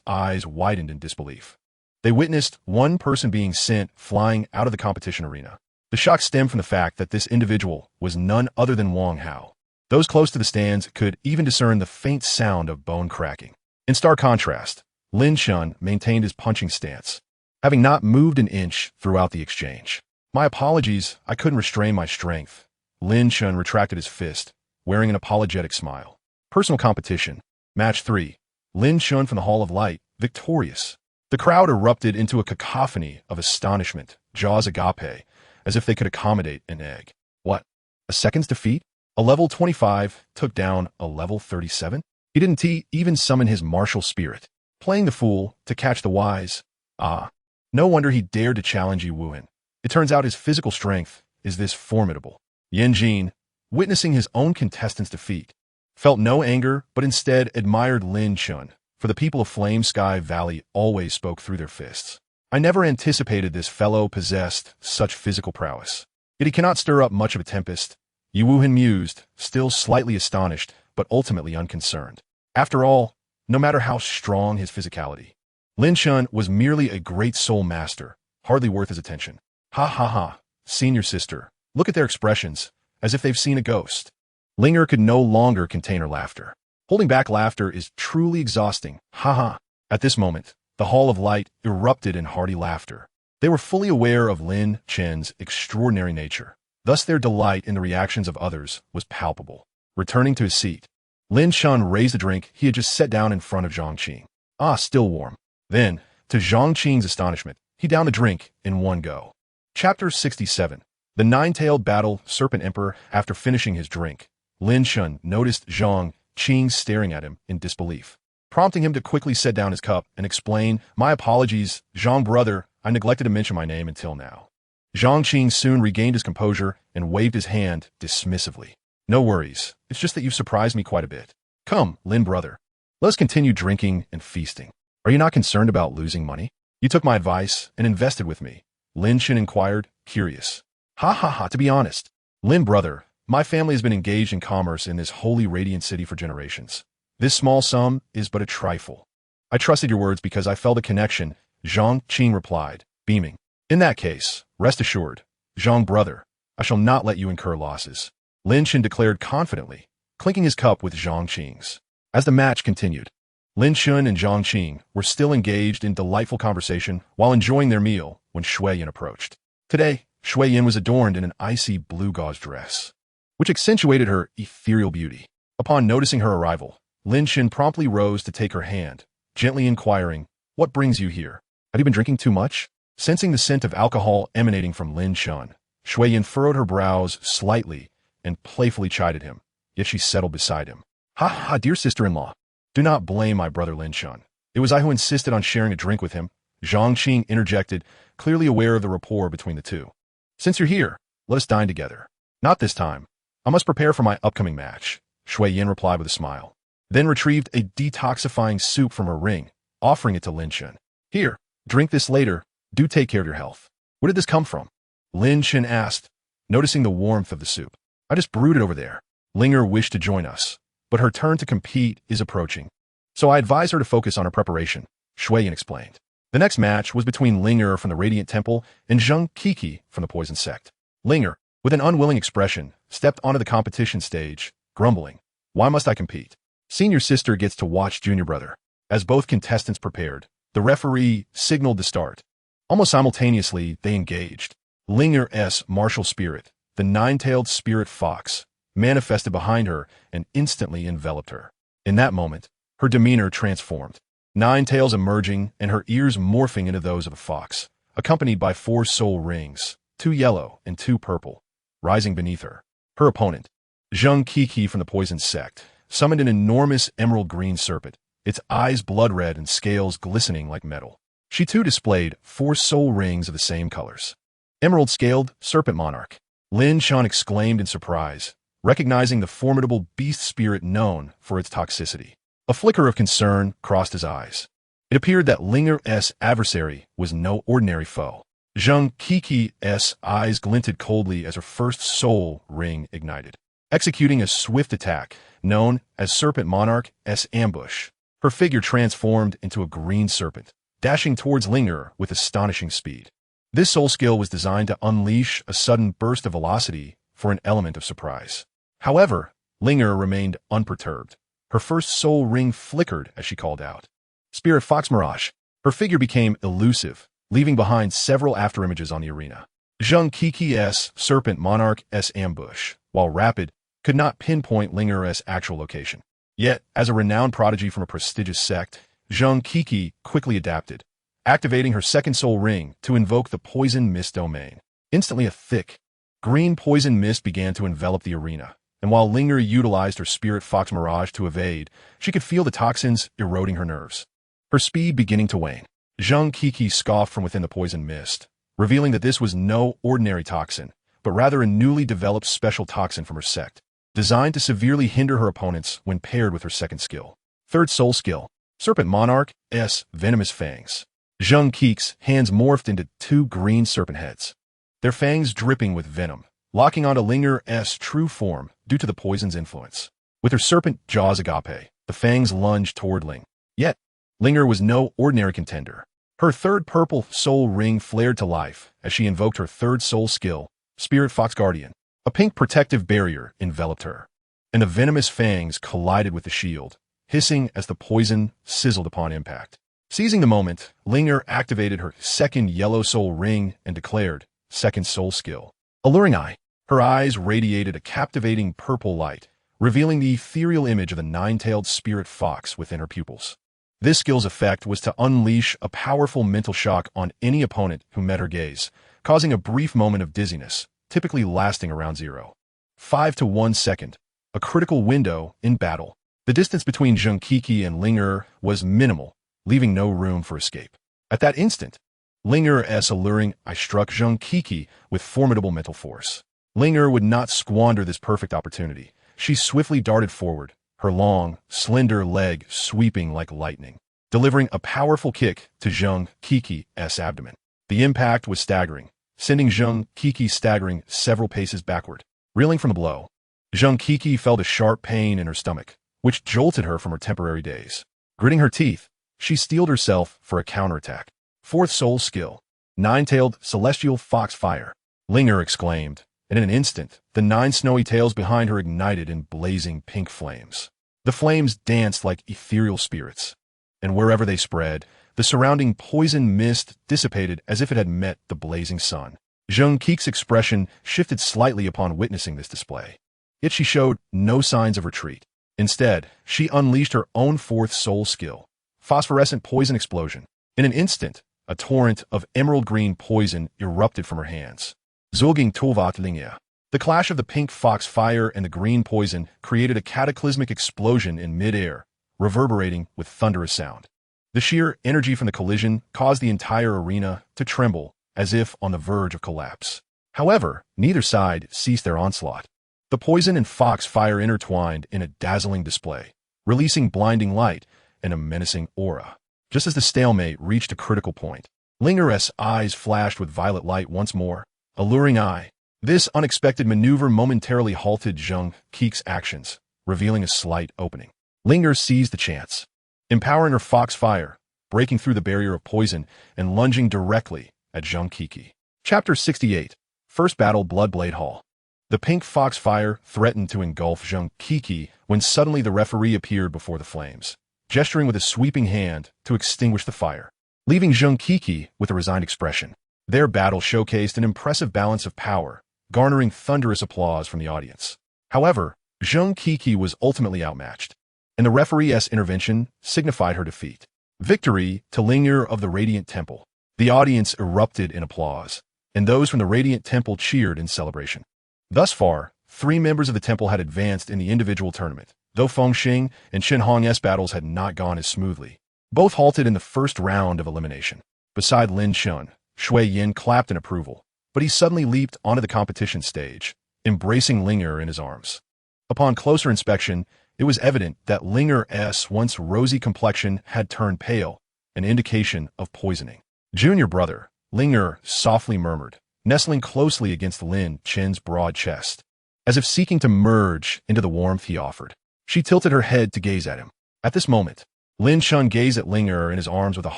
eyes widened in disbelief. They witnessed one person being sent flying out of the competition arena. The shock stemmed from the fact that this individual was none other than Wang Hao. Those close to the stands could even discern the faint sound of bone cracking. In stark contrast, Lin Chen maintained his punching stance, having not moved an inch throughout the exchange. "My apologies, I couldn't restrain my strength," Lin Chen retracted his fist, wearing an apologetic smile. Personal competition. Match 3. Lin Chen from the Hall of Light, victorious. The crowd erupted into a cacophony of astonishment, jaws agape, as if they could accommodate an egg. What? A second's defeat? A level 25 took down a level 37? He didn't even summon his martial spirit. Playing the fool to catch the wise. Ah, no wonder he dared to challenge Yi Wuhan. It turns out his physical strength is this formidable. Yan Jin, witnessing his own contestant's defeat, felt no anger but instead admired Lin Chen, for the people of Flame Sky Valley always spoke through their fists. I never anticipated this fellow possessed such physical prowess. Yet he cannot stir up much of a tempest. Yi Wuhan mused, still slightly astonished, but ultimately unconcerned. After all, no matter how strong his physicality, Lin Chen was merely a great soul master, hardly worth his attention. Ha ha ha, senior sister, look at their expressions, as if they've seen a ghost. Linger could no longer contain her laughter. Holding back laughter is truly exhausting. Ha ha. At this moment, the Hall of Light erupted in hearty laughter. They were fully aware of Lin Chen's extraordinary nature. Thus their delight in the reactions of others was palpable. Returning to his seat, Lin Chen raised the drink he had just set down in front of Zhang Qing. Ah, still warm. Then, to Zhang Qing's astonishment, he downed the drink in one go. Chapter 67. The Nine-Tailed Battle Serpent Emperor. After finishing his drink, Lin Chen noticed Zhang Qing staring at him in disbelief, prompting him to quickly set down his cup and explain, "My apologies, Zhang brother, I neglected to mention my name until now." Zhang Qing soon regained his composure and waved his hand dismissively. "No worries, it's just that you've surprised me quite a bit. Come, Lin brother, let us continue drinking and feasting. Are you not concerned about losing money? You took my advice and invested with me," Lin Chen inquired, curious. "Ha ha ha, to be honest, Lin brother, my family has been engaged in commerce in this holy radiant city for generations. This small sum is but a trifle." "I trusted your words because I felt a connection," Zhang Qing replied, beaming. "In that case, rest assured, Zhang brother, I shall not let you incur losses," Lin Chen declared confidently, clinking his cup with Zhang Qing's. As the match continued, Lin Chen and Zhang Qing were still engaged in delightful conversation while enjoying their meal when Shui Yin approached. Today, Shui Yin was adorned in an icy blue gauze dress, which accentuated her ethereal beauty. Upon noticing her arrival, Lin Chen promptly rose to take her hand, gently inquiring, "What brings you here? Have you been drinking too much?" Sensing the scent of alcohol emanating from Lin Chen, Shui Yin furrowed her brows slightly and playfully chided him, yet she settled beside him. "Ha ha, dear sister-in-law, do not blame my brother Lin Chen. It was I who insisted on sharing a drink with him," Zhang Qing interjected, clearly aware of the rapport between the two. "Since you're here, let us dine together." "Not this time. I must prepare for my upcoming match," Shui Yin replied with a smile, then retrieved a detoxifying soup from her ring, offering it to Lin Chen. "Here, drink this later. Do take care of your health." "Where did this come from?" Lin Chen asked, noticing the warmth of the soup. "I just brewed it over there." Linger wished to join us, but her turn to compete is approaching, so I advise her to focus on her preparation, Shui Yin explained. The next match was between Linger from the Radiant Temple and Zheng Kiki from the Poison Sect. Linger, with an unwilling expression, stepped onto the competition stage, grumbling, "Why must I compete? Senior sister gets to watch junior brother." As both contestants prepared, the referee signaled to start. Almost simultaneously, they engaged. Linger's martial spirit, the nine-tailed spirit fox, manifested behind her and instantly enveloped her. In that moment, her demeanor transformed, nine tails emerging and her ears morphing into those of a fox, accompanied by 4 soul rings, 2 yellow and 2 purple, rising beneath her. Her opponent, Zheng Kiki from the Poison Sect, summoned an enormous emerald green serpent, its eyes blood red and scales glistening like metal. She too displayed 4 soul rings of the same colors. "Emerald-scaled serpent monarch," Lin Chen exclaimed in surprise, recognizing the formidable beast spirit known for its toxicity. A flicker of concern crossed his eyes. It appeared that Linger's adversary was no ordinary foe. Zheng Kiki's eyes glinted coldly as her first soul ring ignited, executing a swift attack known as Serpent Monarch's ambush. Her figure transformed into a green serpent, dashing towards Linger with astonishing speed. This soul skill was designed to unleash a sudden burst of velocity for an element of surprise. However, Linger remained unperturbed. Her first soul ring flickered as she called out, "Spirit Fox Mirage." Her figure became elusive, leaving behind several afterimages on the arena. Zheng Kiki's Serpent Monarch's ambush while rapid, could not pinpoint Linger's actual location. Yet, as a renowned prodigy from a prestigious sect, Zheng Qiki quickly adapted, activating her second soul ring to invoke the poison mist domain. Instantly a thick, green poison mist began to envelop the arena, and while Linger utilized her spirit fox mirage to evade, she could feel the toxins eroding her nerves. Her speed beginning to wane. Zheng Qiki scoffed from within the poison mist, revealing that this was no ordinary toxin, but rather a newly developed special toxin from her sect, designed to severely hinder her opponents when paired with her second skill. Third soul skill, Serpent Monarch S. Venomous Fangs. Zheng Qi's hands morphed into two green serpent heads, their fangs dripping with venom, locking onto Linger's true form due to the poison's influence. With her serpent jaws agape, the fangs lunged toward Ling. Yet, Linger was no ordinary contender. Her third purple soul ring flared to life as she invoked her third soul skill, Spirit Fox Guardian. A pink protective barrier enveloped her, and the venomous fangs collided with the shield, hissing as the poison sizzled upon impact. Seizing the moment, Linger activated her second yellow soul ring and declared, second soul skill, Alluring Eye. Her eyes radiated a captivating purple light, revealing the ethereal image of the nine-tailed spirit fox within her pupils. This skill's effect was to unleash a powerful mental shock on any opponent who met her gaze, causing a brief moment of dizziness, typically lasting around 0.5 to 1 second, a critical window in battle. The distance between Zheng Qiki and Linger was minimal, leaving no room for escape. At that instant, Linger's alluring eye struck Zheng Qiki with formidable mental force. Linger would not squander this perfect opportunity. She swiftly darted forward, her long, slender leg sweeping like lightning, delivering a powerful kick to Zheng Qi's abdomen. The impact was staggering, sending Zheng Qiki staggering several paces backward. Reeling from the blow, Zheng Qiki felt a sharp pain in her stomach, which jolted her from her temporary daze. Gritting her teeth, she steeled herself for a counterattack. Fourth soul skill, Nine-tailed Celestial Fox Fire. Linger exclaimed, and in an instant, the 9 snowy tails behind her ignited in blazing pink flames. The flames danced like ethereal spirits, and wherever they spread, the surrounding poison mist dissipated as if it had met the blazing sun. Zheng Qi's expression shifted slightly upon witnessing this display. Yet she showed no signs of retreat. Instead, she unleashed her own fourth soul skill, Phosphorescent Poison Explosion. In an instant, a torrent of emerald green poison erupted from her hands. Zulging Tulvat Lingia. The clash of the pink fox fire and the green poison created a cataclysmic explosion in mid-air, reverberating with thunderous sound. The sheer energy from the collision caused the entire arena to tremble, as if on the verge of collapse. However, neither side ceased their onslaught. The poison and fox fire intertwined in a dazzling display, releasing blinding light and a menacing aura. Just as the stalemate reached a critical point, Linger's eyes flashed with violet light once more. Alluring Eye. This unexpected maneuver momentarily halted Zheng Qi's actions, revealing a slight opening. Linger seized the chance, empowering her fox fire, breaking through the barrier of poison and lunging directly at Zheng Qi. Chapter 68. First Battle Bloodblade Hall. The pink fox fire threatened to engulf Zheng Qi when suddenly the referee appeared before the flames, gesturing with a sweeping hand to extinguish the fire, leaving Zheng Qi with a resigned expression. Their battle showcased an impressive balance of power, garnering thunderous applause from the audience. However, Zheng Qi was ultimately outmatched, and the referee's intervention signified her defeat. Victory to Linger of the Radiant Temple. The audience erupted in applause, and those from the Radiant Temple cheered in celebration. Thus far, 3 members of the temple had advanced in the individual tournament, though Fengxing and Chen Hong's battles had not gone as smoothly. Both halted in the first round of elimination. Beside Lin Chen, Shui Yin clapped in approval, but he suddenly leaped onto the competition stage, embracing Linger in his arms. Upon closer inspection, it was evident that Linger's once rosy complexion had turned pale, an indication of poisoning. Junior brother, Linger softly murmured, nestling closely against Lin Chen's broad chest, as if seeking to merge into the warmth he offered. She tilted her head to gaze at him. At this moment, Lin Chen gazed at Linger in his arms with a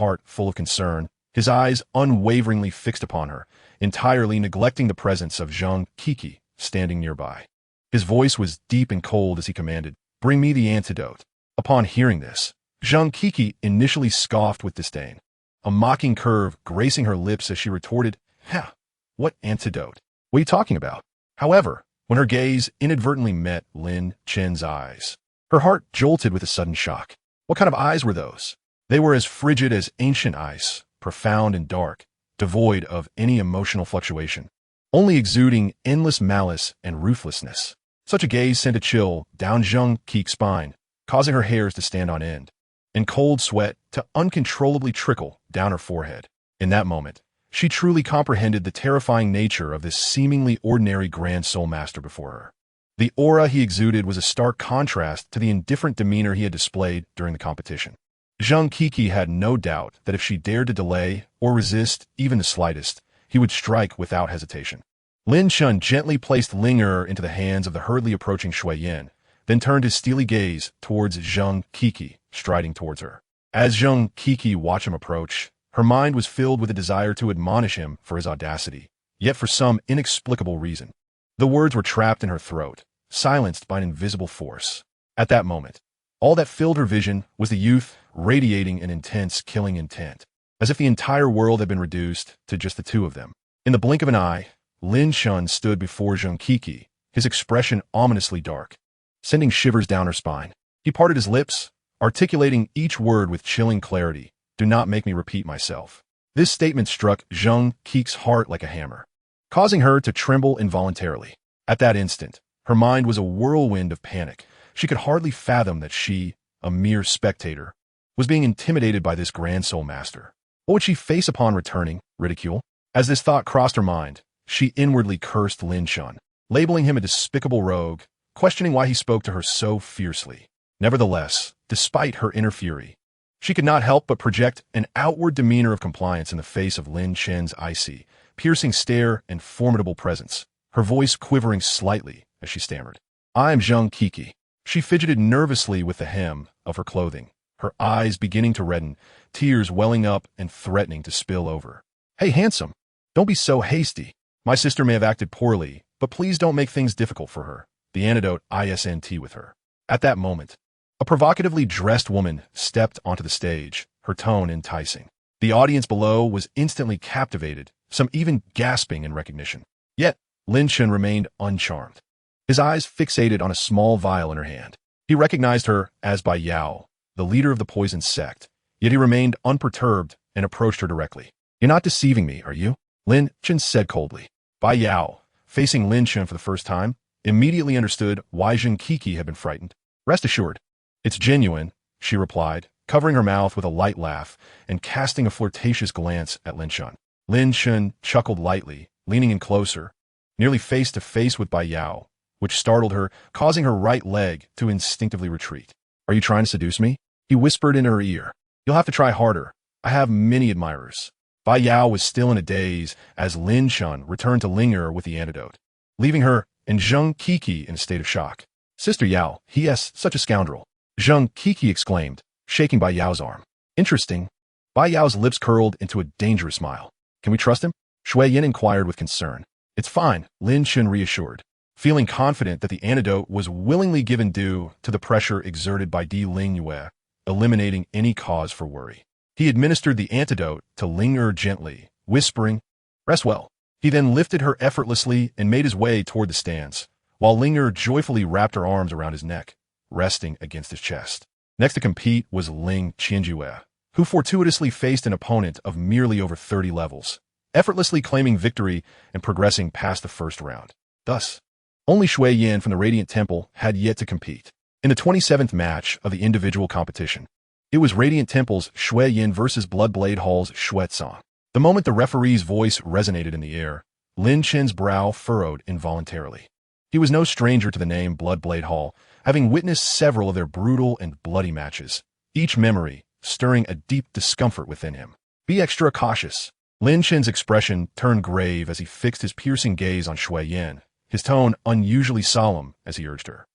heart full of concern, his eyes unwaveringly fixed upon her, entirely neglecting the presence of Zheng Qi standing nearby. His voice was deep and cold as he commanded, "Bring me the antidote." Upon hearing this, Zheng Qi initially scoffed with disdain, a mocking curve gracing her lips as she retorted, "Ha! What antidote? What are you talking about?" However, when her gaze inadvertently met Lin Chen's eyes. Her heart jolted with a sudden shock. What kind of eyes were those? They were as frigid as ancient ice, profound and dark, devoid of any emotional fluctuation, only exuding endless malice and ruthlessness. Such a gaze sent a chill down Zhang Qi's spine, causing her hairs to stand on end, and cold sweat to uncontrollably trickle down her forehead. In that moment, she truly comprehended the terrifying nature of this seemingly ordinary Grand Soul Master before her. The aura he exuded was a stark contrast to the indifferent demeanor he had displayed during the competition. Zhang Qiqi had no doubt that if she dared to delay or resist even the slightest, he would strike without hesitation. Lin Chen gently placed lecher into the hands of the hurriedly approaching Shui Yin, then turned his steely gaze towards Zhang Qiqi, striding towards her. As Zhang Qiqi watched him approach, her mind was filled with a desire to admonish him for his audacity, yet for some inexplicable reason. The words were trapped in her throat, silenced by an invisible force. At that moment, all that filled her vision was the youth radiating an intense, killing intent, as if the entire world had been reduced to just the two of them. In the blink of an eye, Lin Chen stood before Zhang Qiqi, his expression ominously dark, sending shivers down her spine. He parted his lips, articulating each word with chilling clarity. "Do not make me repeat myself." This statement struck Zhang Qi's heart like a hammer, causing her to tremble involuntarily. At that instant, her mind was a whirlwind of panic. She could hardly fathom that she, a mere spectator, was being intimidated by this Grand Soul Master. What would she face upon returning? Ridicule? As this thought crossed her mind, she inwardly cursed Lin Chen, labeling him a despicable rogue, questioning why he spoke to her so fiercely. Nevertheless, despite her inner fury, she could not help but project an outward demeanor of compliance in the face of Lin Chen's icy, piercing stare and formidable presence, her voice quivering slightly as she stammered. "I am Zhang Qiqi." She fidgeted nervously with the hem of her clothing, her eyes beginning to redden, tears welling up and threatening to spill over. "Hey, handsome, don't be so hasty. My sister may have acted poorly, but please don't make things difficult for her." The antidote ISNT with her. At that moment, a provocatively dressed woman stepped onto the stage, her tone enticing. The audience below was instantly captivated, some even gasping in recognition. Yet, Lin Chen remained uncharmed, his eyes fixated on a small vial in her hand. He recognized her as Bai Yao, the leader of the poison sect, yet he remained unperturbed and approached her directly. "You're not deceiving me, are you?" Lin Chen said coldly. Bai Yao, facing Lin Chen for the first time, immediately understood why Zhang Qiqi had been frightened. "Rest assured, it's genuine," she replied, covering her mouth with a light laugh and casting a flirtatious glance at Lin Chen. Lin Chen chuckled lightly, leaning in closer, nearly face to face with Bai Yao, which startled her, causing her right leg to instinctively retreat. "Are you trying to seduce me?" he whispered in her ear. "You'll have to try harder. I have many admirers." Bai Yao was still in a daze as Lin Chen returned to lecher with the antidote, leaving her and Zhang Qiqi in a state of shock. "Sister Yao, he is such a scoundrel," Zhang Qiqi exclaimed, shaking Bai Yao's arm. "Interesting." Bai Yao's lips curled into a dangerous smile. "Can we trust him?" Shui Yin inquired with concern. "It's fine," Lin Chen reassured, feeling confident that the antidote was willingly given due to the pressure exerted by Di Lingyue, eliminating any cause for worry. He administered the antidote to lecher gently, whispering, "Rest well." He then lifted her effortlessly and made his way toward the stands, while lecher joyfully wrapped her arms around his neck, resting against his chest. Next to compete was Ling Qianjue, who fortuitously faced an opponent of merely over 30 levels, effortlessly claiming victory and progressing past the first round. Thus, only Shui Yin from the Radiant Temple had yet to compete. In the 27th match of the individual competition, it was Radiant Temple's Shui Yin versus Bloodblade Hall's Xuezong. The moment the referee's voice resonated in the air, Lin Chen's brow furrowed involuntarily. He was no stranger to the name Bloodblade Hall, having witnessed several of their brutal and bloody matches, each memory stirring a deep discomfort within him. "Be extra cautious." Lin Chen's expression turned grave as he fixed his piercing gaze on Shui Yin, his tone unusually solemn as he urged her.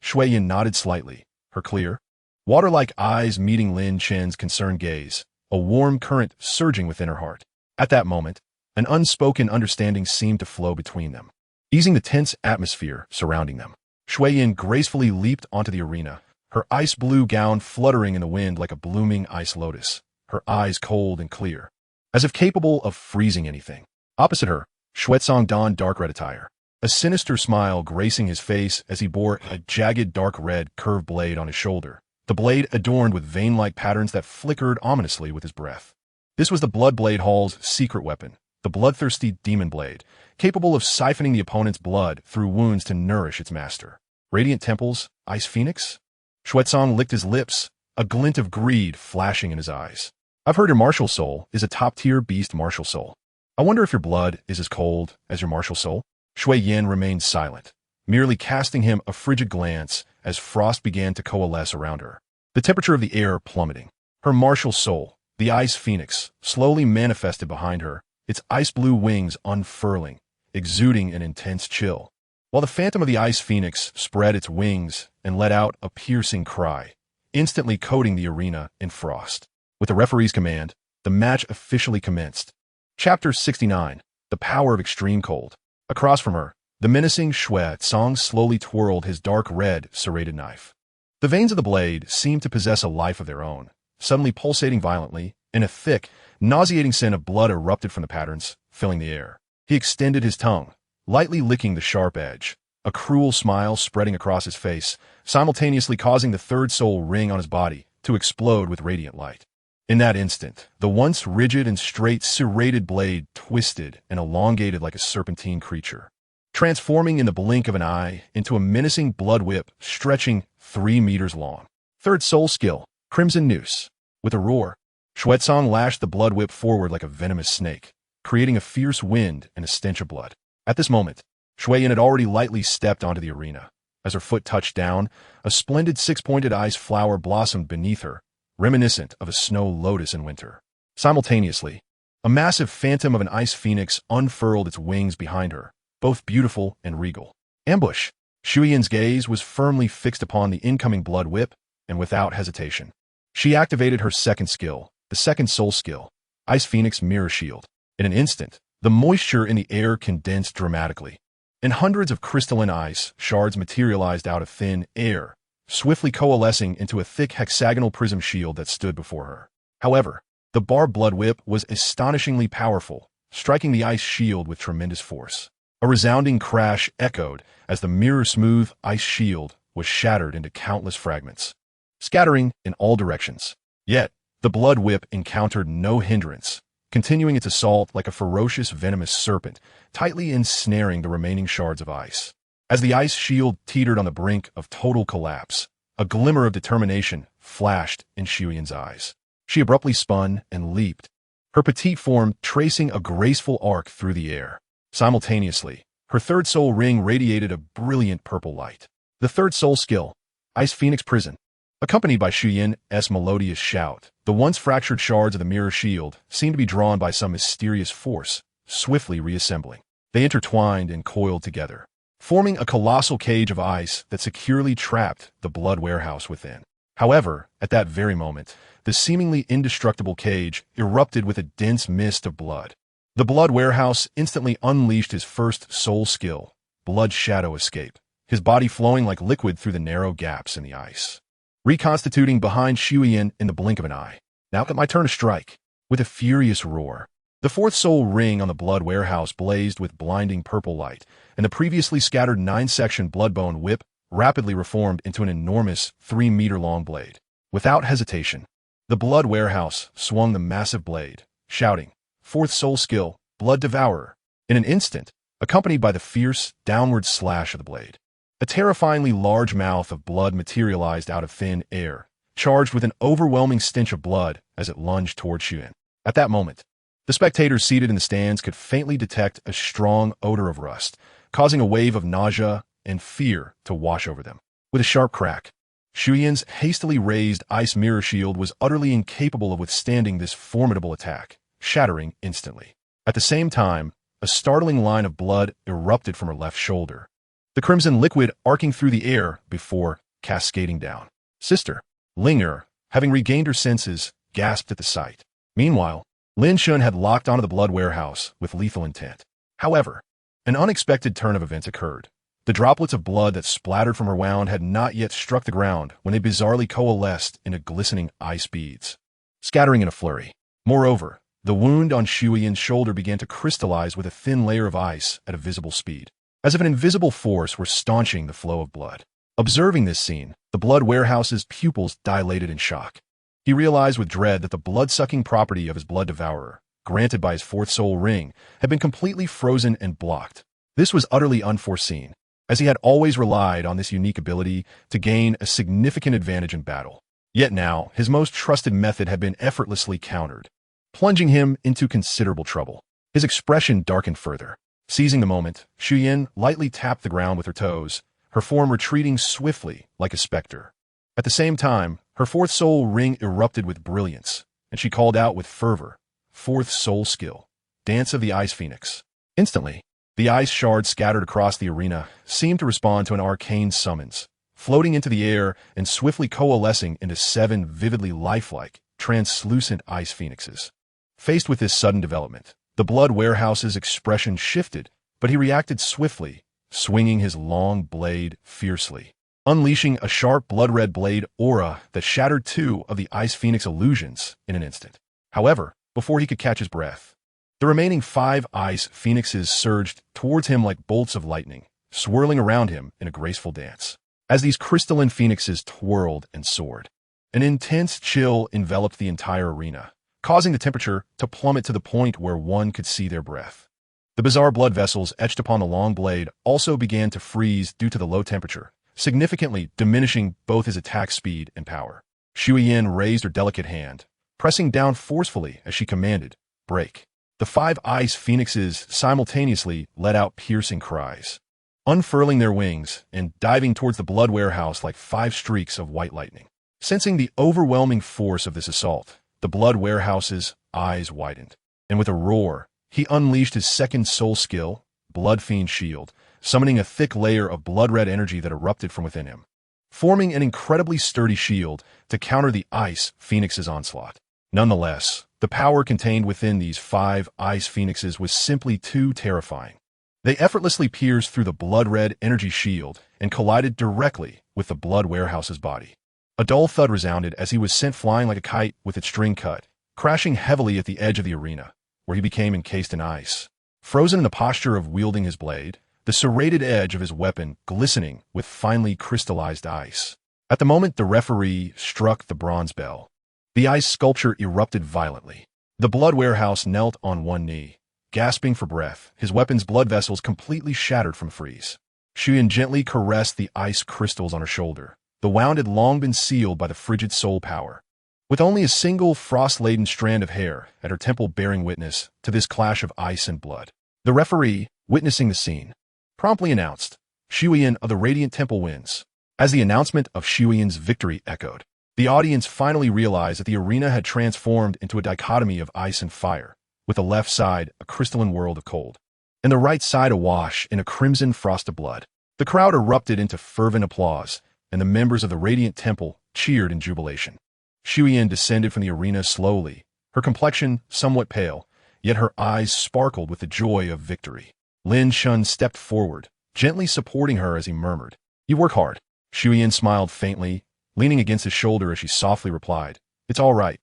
Shui Yin nodded slightly, her clear, water-like eyes meeting Lin Chen's concerned gaze, a warm current surging within her heart. At that moment, an unspoken understanding seemed to flow between them, easing the tense atmosphere surrounding them. Shui Yin gracefully leaped onto the arena, her ice-blue gown fluttering in the wind like a blooming ice lotus, her eyes cold and clear, as if capable of freezing anything. Opposite her, Xuezong donned dark red attire, a sinister smile gracing his face as he bore a jagged dark red curved blade on his shoulder, the blade adorned with vein-like patterns that flickered ominously with his breath. This was the Bloodblade Hall's secret weapon, the bloodthirsty demon blade, capable of siphoning the opponent's blood through wounds to nourish its master. Radiant temples, Ice Phoenix? Xuezong licked his lips, a glint of greed flashing in his eyes. I've heard your martial soul is a top-tier beast martial soul. I wonder if your blood is as cold as your martial soul? Shui Yin remained silent, merely casting him a frigid glance as frost began to coalesce around her, the temperature of the air plummeting. Her martial soul, the Ice Phoenix, slowly manifested behind her, its ice-blue wings unfurling, exuding an intense chill, while the phantom of the Ice Phoenix spread its wings and let out a piercing cry, instantly coating the arena in frost. With the referee's command, the match officially commenced. Chapter 69, The Power of Extreme Cold. Across from her, the menacing Xuezong slowly twirled his dark red serrated knife. The veins of the blade seemed to possess a life of their own, suddenly pulsating violently, and a thick, nauseating scent of blood erupted from the patterns, filling the air. He extended his tongue, lightly licking the sharp edge, a cruel smile spreading across his face, simultaneously causing the third soul ring on his body to explode with radiant light. In that instant, the once rigid and straight serrated blade twisted and elongated like a serpentine creature, transforming in the blink of an eye into a menacing blood whip stretching 3 meters long. Third soul skill, Crimson Noose. With a roar, Xuezong lashed the blood whip forward like a venomous snake, creating a fierce wind and a stench of blood. At this moment, Shui Yin had already lightly stepped onto the arena. As her foot touched down, a splendid six-pointed ice flower blossomed beneath her, reminiscent of a snow lotus in winter. Simultaneously, a massive phantom of an ice phoenix unfurled its wings behind her, both beautiful and regal. Ambush! Shui Yin's gaze was firmly fixed upon the incoming blood whip, and without hesitation, she activated her second skill, the second soul skill, Ice Phoenix Mirror Shield. In an instant, the moisture in the air condensed dramatically, and hundreds of crystalline ice shards materialized out of thin air, swiftly coalescing into a thick hexagonal prism shield that stood before her. However, the barbed blood whip was astonishingly powerful, striking the ice shield with tremendous force. A resounding crash echoed as the mirror-smooth ice shield was shattered into countless fragments, scattering in all directions. Yet, the blood whip encountered no hindrance, continuing its assault like a ferocious venomous serpent, tightly ensnaring the remaining shards of ice. As the ice shield teetered on the brink of total collapse, a glimmer of determination flashed in Shui Yin's eyes. She abruptly spun and leaped, her petite form tracing a graceful arc through the air. Simultaneously, her third soul ring radiated a brilliant purple light. The third soul skill, Ice Phoenix Prison. Accompanied by Shui Yin's melodious shout, the once fractured shards of the mirror shield seemed to be drawn by some mysterious force, swiftly reassembling. They intertwined and coiled together, forming a colossal cage of ice that securely trapped the blood warehouse within. However, at that very moment, the seemingly indestructible cage erupted with a dense mist of blood. The blood warehouse instantly unleashed his first soul skill, Blood Shadow Escape, his body flowing like liquid through the narrow gaps in the ice, reconstituting behind Shui Yin in the blink of an eye. Now my turn to strike. With a furious roar, the fourth soul ring on the blood warehouse blazed with blinding purple light, and the previously scattered 9-section bloodbone whip rapidly reformed into an enormous 3-meter-long blade. Without hesitation, the blood warehouse swung the massive blade, shouting, "Fourth soul skill, Blood Devourer." In an instant, accompanied by the fierce, downward slash of the blade, a terrifyingly large mouth of blood materialized out of thin air, charged with an overwhelming stench of blood as it lunged toward Shui Yin. At that moment, the spectators seated in the stands could faintly detect a strong odor of rust, causing a wave of nausea and fear to wash over them. With a sharp crack, Shui Yin's hastily raised ice mirror shield was utterly incapable of withstanding this formidable attack, shattering instantly. At the same time, a startling line of blood erupted from her left shoulder, the crimson liquid arcing through the air before cascading down. Sister, Linger, having regained her senses, gasped at the sight. Meanwhile, Lin Chen had locked onto the blood warehouse with lethal intent. However, an unexpected turn of events occurred. The droplets of blood that splattered from her wound had not yet struck the ground when they bizarrely coalesced into glistening ice beads, scattering in a flurry. Moreover, the wound on Shui Yin's shoulder began to crystallize with a thin layer of ice at a visible speed. as if an invisible force were staunching the flow of blood. Observing this scene, the blood warehouse's pupils dilated in shock. He realized with dread that the blood-sucking property of his blood devourer, granted by his fourth soul ring, had been completely frozen and blocked. This was utterly unforeseen, as he had always relied on this unique ability to gain a significant advantage in battle. Yet now, his most trusted method had been effortlessly countered, plunging him into considerable trouble. His expression darkened further. Seizing the moment, Shuyin lightly tapped the ground with her toes, her form retreating swiftly like a specter. At the same time, her fourth soul ring erupted with brilliance, and she called out with fervor, "Fourth soul skill, Dance of the Ice Phoenix." Instantly, the ice shards scattered across the arena seemed to respond to an arcane summons, floating into the air and swiftly coalescing into 7 vividly lifelike, translucent ice phoenixes. Faced with this sudden development, the blood warehouse's expression shifted, but he reacted swiftly, swinging his long blade fiercely, unleashing a sharp blood-red blade aura that shattered 2 of the Ice Phoenix illusions in an instant. However, before he could catch his breath, the remaining 5 Ice Phoenixes surged towards him like bolts of lightning, swirling around him in a graceful dance. As these crystalline phoenixes twirled and soared, an intense chill enveloped the entire arena, causing the temperature to plummet to the point where one could see their breath. The bizarre blood vessels etched upon the long blade also began to freeze due to the low temperature, significantly diminishing both his attack speed and power. Shuyin raised her delicate hand, pressing down forcefully as she commanded, "Break." The 5 ice phoenixes simultaneously let out piercing cries, unfurling their wings and diving towards the blood warehouse like 5 streaks of white lightning. Sensing the overwhelming force of this assault, the blood warehouse's eyes widened, and with a roar, he unleashed his second soul skill, Blood Fiend Shield, summoning a thick layer of blood-red energy that erupted from within him, forming an incredibly sturdy shield to counter the Ice Phoenix's onslaught. Nonetheless, the power contained within these 5 Ice Phoenixes was simply too terrifying. They effortlessly pierced through the blood-red energy shield and collided directly with the blood warehouse's body. A dull thud resounded as he was sent flying like a kite with its string cut, crashing heavily at the edge of the arena, where he became encased in ice. Frozen in the posture of wielding his blade, the serrated edge of his weapon glistening with finely crystallized ice. At the moment the referee struck the bronze bell, the ice sculpture erupted violently. The blood warehouse knelt on one knee, gasping for breath, his weapon's blood vessels completely shattered from freeze. Shuyin gently caressed the ice crystals on her shoulder. The wound had long been sealed by the frigid soul power, with only a single frost-laden strand of hair at her temple bearing witness to this clash of ice and blood. The referee, witnessing the scene, promptly announced, "Shuyin of the Radiant Temple wins." As the announcement of Shuyin's victory echoed, the audience finally realized that the arena had transformed into a dichotomy of ice and fire, with the left side a crystalline world of cold, and the right side awash in a crimson frost of blood. The crowd erupted into fervent applause, and the members of the Radiant Temple cheered in jubilation. Shuyin descended from the arena slowly, her complexion somewhat pale, yet her eyes sparkled with the joy of victory. Lin Chen stepped forward, gently supporting her as he murmured, "You work hard." Shuyin smiled faintly, leaning against his shoulder as she softly replied, "It's all right.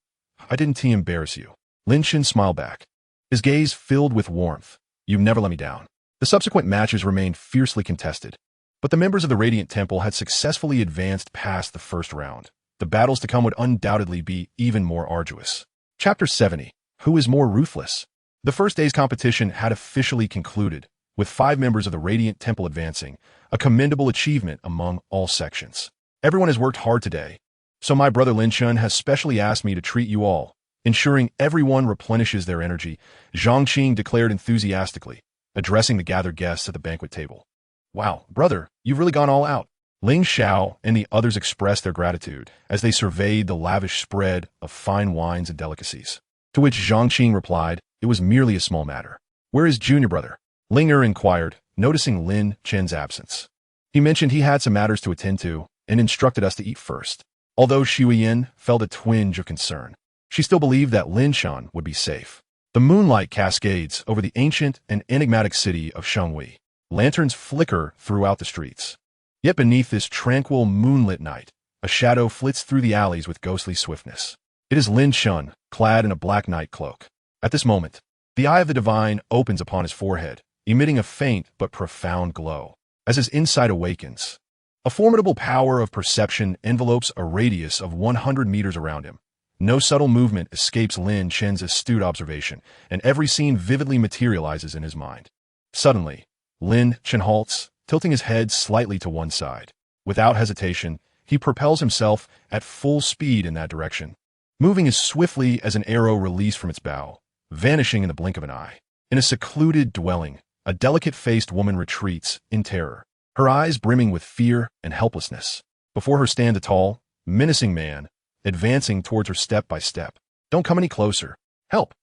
I didn't embarrass you." Lin Chen smiled back, his gaze filled with warmth. "You've never let me down." The subsequent matches remained fiercely contested, but the members of the Radiant Temple had successfully advanced past the first round. The battles to come would undoubtedly be even more arduous. Chapter 70. Who is more ruthless? The first day's competition had officially concluded, with 5 members of the Radiant Temple advancing, a commendable achievement among all sections. "Everyone has worked hard today, so my brother Lin Chen has specially asked me to treat you all, ensuring everyone replenishes their energy," Zhang Qing declared enthusiastically, addressing the gathered guests at the banquet table. "Wow, brother, you've really gone all out." Ling Xiao and the others expressed their gratitude as they surveyed the lavish spread of fine wines and delicacies. To which Zhang Qing replied, "It was merely a small matter." "Where is junior brother?" Ling Er inquired, noticing Lin Chen's absence. He mentioned he had some matters to attend to and instructed us to eat first. Although Shuyin felt a twinge of concern, she still believed that Lin Shan would be safe. The moonlight cascades over the ancient and enigmatic city of Shenghui. Lanterns flicker throughout the streets. Yet beneath this tranquil moonlit night, a shadow flits through the alleys with ghostly swiftness. It is Lin Chen, clad in a black night cloak. At this moment, the eye of the divine opens upon his forehead, emitting a faint but profound glow. As his insight awakens, a formidable power of perception envelopes a radius of 100 meters around him. No subtle movement escapes Lin Chen's astute observation, and every scene vividly materializes in his mind. Suddenly, Lin Chen halts, tilting his head slightly to one side. Without hesitation, he propels himself at full speed in that direction, moving as swiftly as an arrow released from its bow, vanishing in the blink of an eye. In a secluded dwelling, a delicate-faced woman retreats in terror, her eyes brimming with fear and helplessness. Before her stands a tall, menacing man, advancing towards her step by step. "Don't come any closer. Help!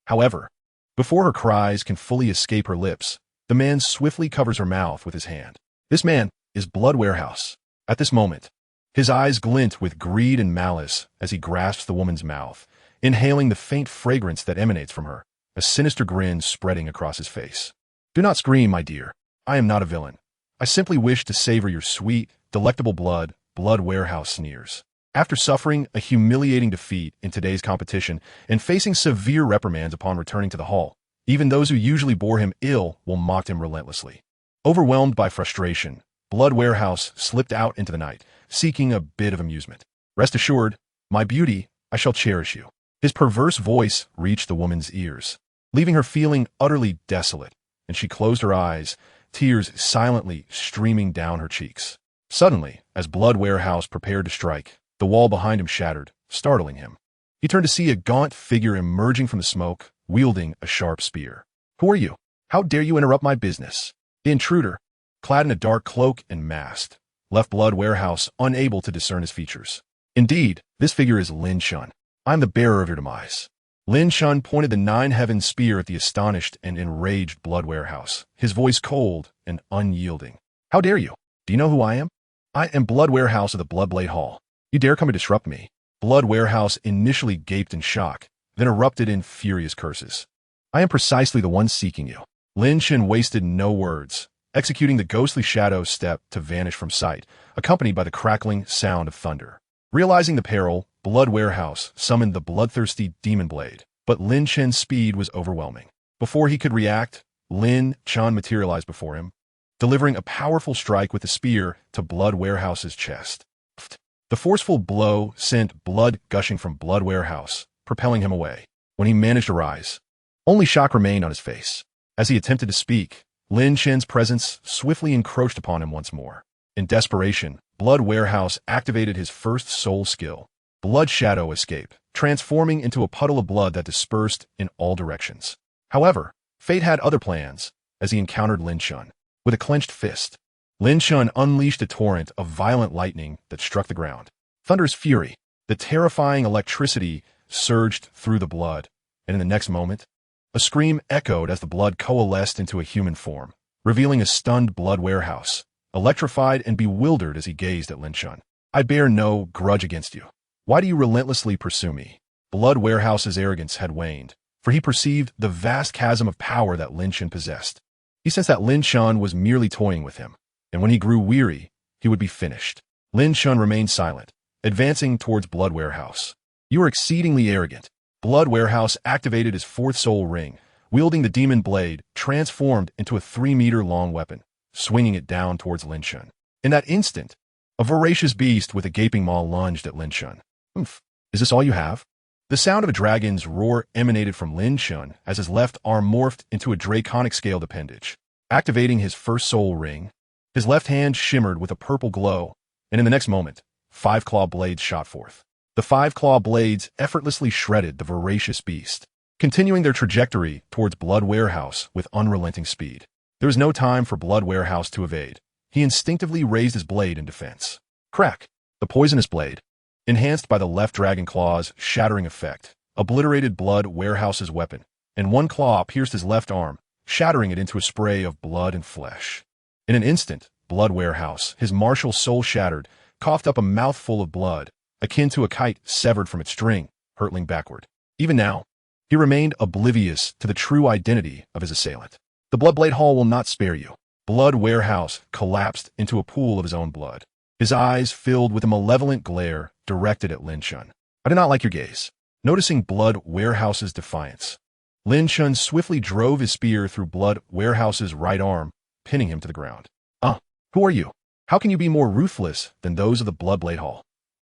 However, before her cries can fully escape her lips, the man swiftly covers her mouth with his hand. This man is Blood Warehouse. At this moment, his eyes glint with greed and malice as he grasps the woman's mouth, inhaling the faint fragrance that emanates from her, a sinister grin spreading across his face. "Do not scream, my dear. I am not a villain. I simply wish to savor your sweet, delectable blood," Blood Warehouse sneers. After suffering a humiliating defeat in today's competition and facing severe reprimands upon returning to the hall, even those who usually bore him ill will mock him relentlessly. Overwhelmed by frustration, Blood Warehouse slipped out into the night, seeking a bit of amusement. "Rest assured, my beauty, I shall cherish you." His perverse voice reached the woman's ears, leaving her feeling utterly desolate, and she closed her eyes, tears silently streaming down her cheeks. Suddenly, as Blood Warehouse prepared to strike, the wall behind him shattered, startling him. He turned to see a gaunt figure emerging from the smoke, wielding a sharp spear. "Who are you? How dare you interrupt my business?" The intruder, clad in a dark cloak and masked, left Blood Warehouse unable to discern his features. "Indeed, this figure is Lin Chen. I am the bearer of your demise." Lin Chen pointed the nine-heaven spear at the astonished and enraged Blood Warehouse, his voice cold and unyielding. "How dare you? Do you know who I am? I am Blood Warehouse of the Bloodblade Hall. You dare come and disrupt me?" Blood Warehouse initially gaped in shock, then erupted in furious curses. "I am precisely the one seeking you." Lin Chen wasted no words, executing the ghostly shadow step to vanish from sight, accompanied by the crackling sound of thunder. Realizing the peril, Blood Warehouse summoned the bloodthirsty demon blade, but Lin Chen's speed was overwhelming. Before he could react, Lin Chen materialized before him, delivering a powerful strike with the spear to Blood Warehouse's chest. The forceful blow sent blood gushing from Blood Warehouse, propelling him away. When he managed to rise, only shock remained on his face. As he attempted to speak, Lin Chen's presence swiftly encroached upon him once more. In desperation, Blood Warehouse activated his first soul skill, Blood Shadow Escape, transforming into a puddle of blood that dispersed in all directions. However, fate had other plans as he encountered Lin Chen. With a clenched fist, Lin Chen unleashed a torrent of violent lightning that struck the ground. Thunderous fury, the terrifying electricity surged through the blood, and in the next moment, a scream echoed as the blood coalesced into a human form, revealing a stunned Blood Warehouse, electrified and bewildered as he gazed at Lin Chen. "I bear no grudge against you. Why do you relentlessly pursue me?" Blood Warehouse's arrogance had waned, for he perceived the vast chasm of power that Lin Chen possessed. He sensed that Lin Chen was merely toying with him, and when he grew weary, he would be finished. Lin Chen remained silent, advancing towards Blood Warehouse. "You are exceedingly arrogant." Blood Warehouse activated his fourth soul ring, wielding the demon blade, transformed into a 3-meter-long weapon, swinging it down towards Lin Chen. In that instant, a voracious beast with a gaping maw lunged at Lin Chen. "Oomph, is this all you have?" The sound of a dragon's roar emanated from Lin Chen as his left arm morphed into a draconic-scaled appendage. Activating his first soul ring, his left hand shimmered with a purple glow, and in the next moment, 5 claw blades shot forth. The 5 claw blades effortlessly shredded the voracious beast, continuing their trajectory towards Blood Warehouse with unrelenting speed. There was no time for Blood Warehouse to evade. He instinctively raised his blade in defense. Crack! The poisonous blade, enhanced by the left dragon claw's shattering effect, obliterated Blood Warehouse's weapon, and one claw pierced his left arm, shattering it into a spray of blood and flesh. In an instant, Blood Warehouse, his martial soul shattered, coughed up a mouthful of blood, akin to a kite severed from its string, hurtling backward. Even now, he remained oblivious to the true identity of his assailant. "The Bloodblade Hall will not spare you." Blood Warehouse collapsed into a pool of his own blood, his eyes filled with a malevolent glare directed at Lin Chen. "I do not like your gaze." Noticing Blood Warehouse's defiance, Lin Chen swiftly drove his spear through Blood Warehouse's right arm, pinning him to the ground. Who are you? How can you be more ruthless than those of the Bloodblade Hall?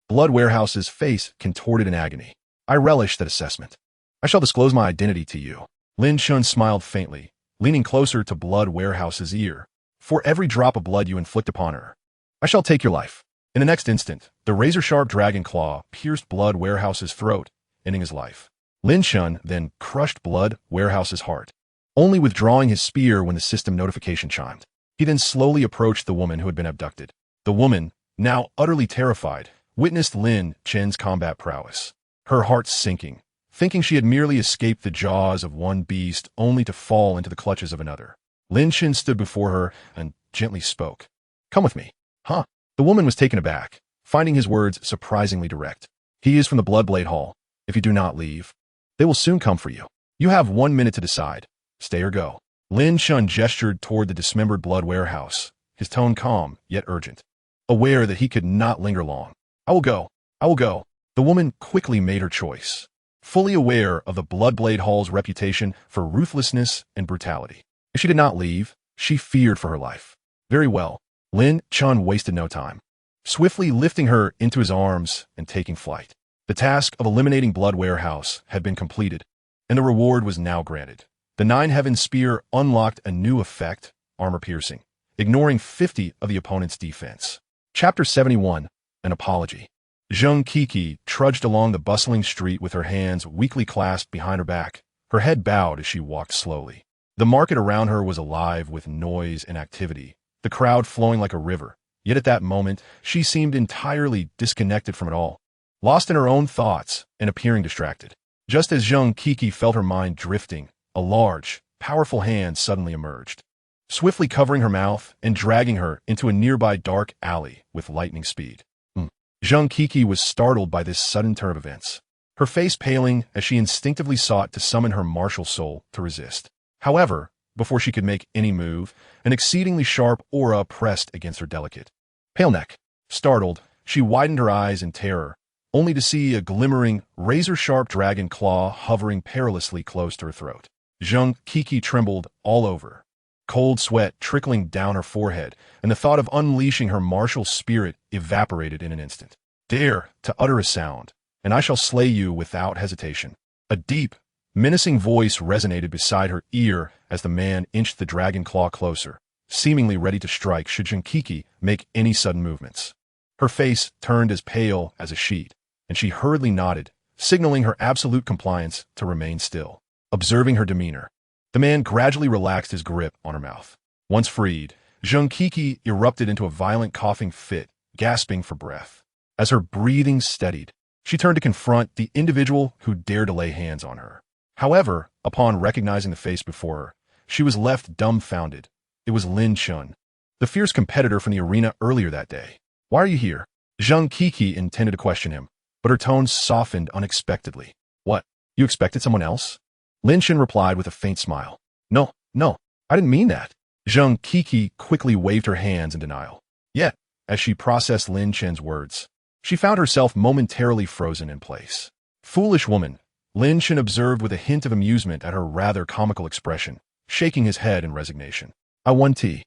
Blood Warehouse's face contorted in agony. I relish that assessment. I shall disclose my identity to you. Lin Chen smiled faintly, leaning closer to Blood Warehouse's ear. For every drop of blood you inflict upon her, I shall take your life. In the next instant, the razor-sharp dragon claw pierced Blood Warehouse's throat, ending his life. Lin Chen then crushed Blood Warehouse's heart, only withdrawing his spear when the system notification chimed. He then slowly approached the woman who had been abducted. The woman, now utterly terrified, witnessed Lin Chen's combat prowess, her heart sinking, thinking she had merely escaped the jaws of one beast only to fall into the clutches of another. Lin Chen stood before her and gently spoke. Come with me. Huh? The woman was taken aback, finding his words surprisingly direct. He is from the Bloodblade Hall. If you do not leave, they will soon come for you. You have 1 minute to decide. Stay or go. Lin Chen gestured toward the dismembered Blood Warehouse, his tone calm yet urgent, aware that he could not linger long. I will go. I will go. The woman quickly made her choice, fully aware of the Bloodblade Hall's reputation for ruthlessness and brutality. If she did not leave, she feared for her life. Very well. Lin Chen wasted no time, swiftly lifting her into his arms and taking flight. The task of eliminating Blood Warehouse had been completed, and the reward was now granted. The Nine Heaven Spear unlocked a new effect, armor piercing, ignoring 50 of the opponent's defense. Chapter 71, An Apology. Zheng Kiki trudged along the bustling street with her hands weakly clasped behind her back, her head bowed as she walked slowly. The market around her was alive with noise and activity, the crowd flowing like a river. Yet at that moment, she seemed entirely disconnected from it all, lost in her own thoughts and appearing distracted. Just as Zheng Kiki felt her mind drifting, a large, powerful hand suddenly emerged, swiftly covering her mouth and dragging her into a nearby dark alley with lightning speed. Zheng Kiki was startled by this sudden turn of events, her face paling as she instinctively sought to summon her martial soul to resist. However, before she could make any move, an exceedingly sharp aura pressed against her delicate, pale neck. Startled, she widened her eyes in terror, only to see a glimmering, razor-sharp dragon claw hovering perilously close to her throat. Zheng Kiki trembled all over, cold sweat trickling down her forehead, and the thought of unleashing her martial spirit evaporated in an instant. Dare to utter a sound, and I shall slay you without hesitation. A deep, menacing voice resonated beside her ear as the man inched the dragon claw closer, seemingly ready to strike should Zheng Kiki make any sudden movements. Her face turned as pale as a sheet, and she hurriedly nodded, signaling her absolute compliance to remain still. Observing her demeanor, the man gradually relaxed his grip on her mouth. Once freed, Zheng Kiki erupted into a violent coughing fit, gasping for breath. As her breathing steadied, she turned to confront the individual who dared to lay hands on her. However, upon recognizing the face before her, she was left dumbfounded. It was Lin Chen, the fierce competitor from the arena earlier that day. Why are you here? Zheng Kiki intended to question him, but her tone softened unexpectedly. What? You expected someone else? Lin Chen replied with a faint smile. No, I didn't mean that. Zheng Kiki quickly waved her hands in denial. Yet, as she processed Lin Chen's words, she found herself momentarily frozen in place. Foolish woman, Lin Chen observed with a hint of amusement at her rather comical expression, shaking his head in resignation. I won tea.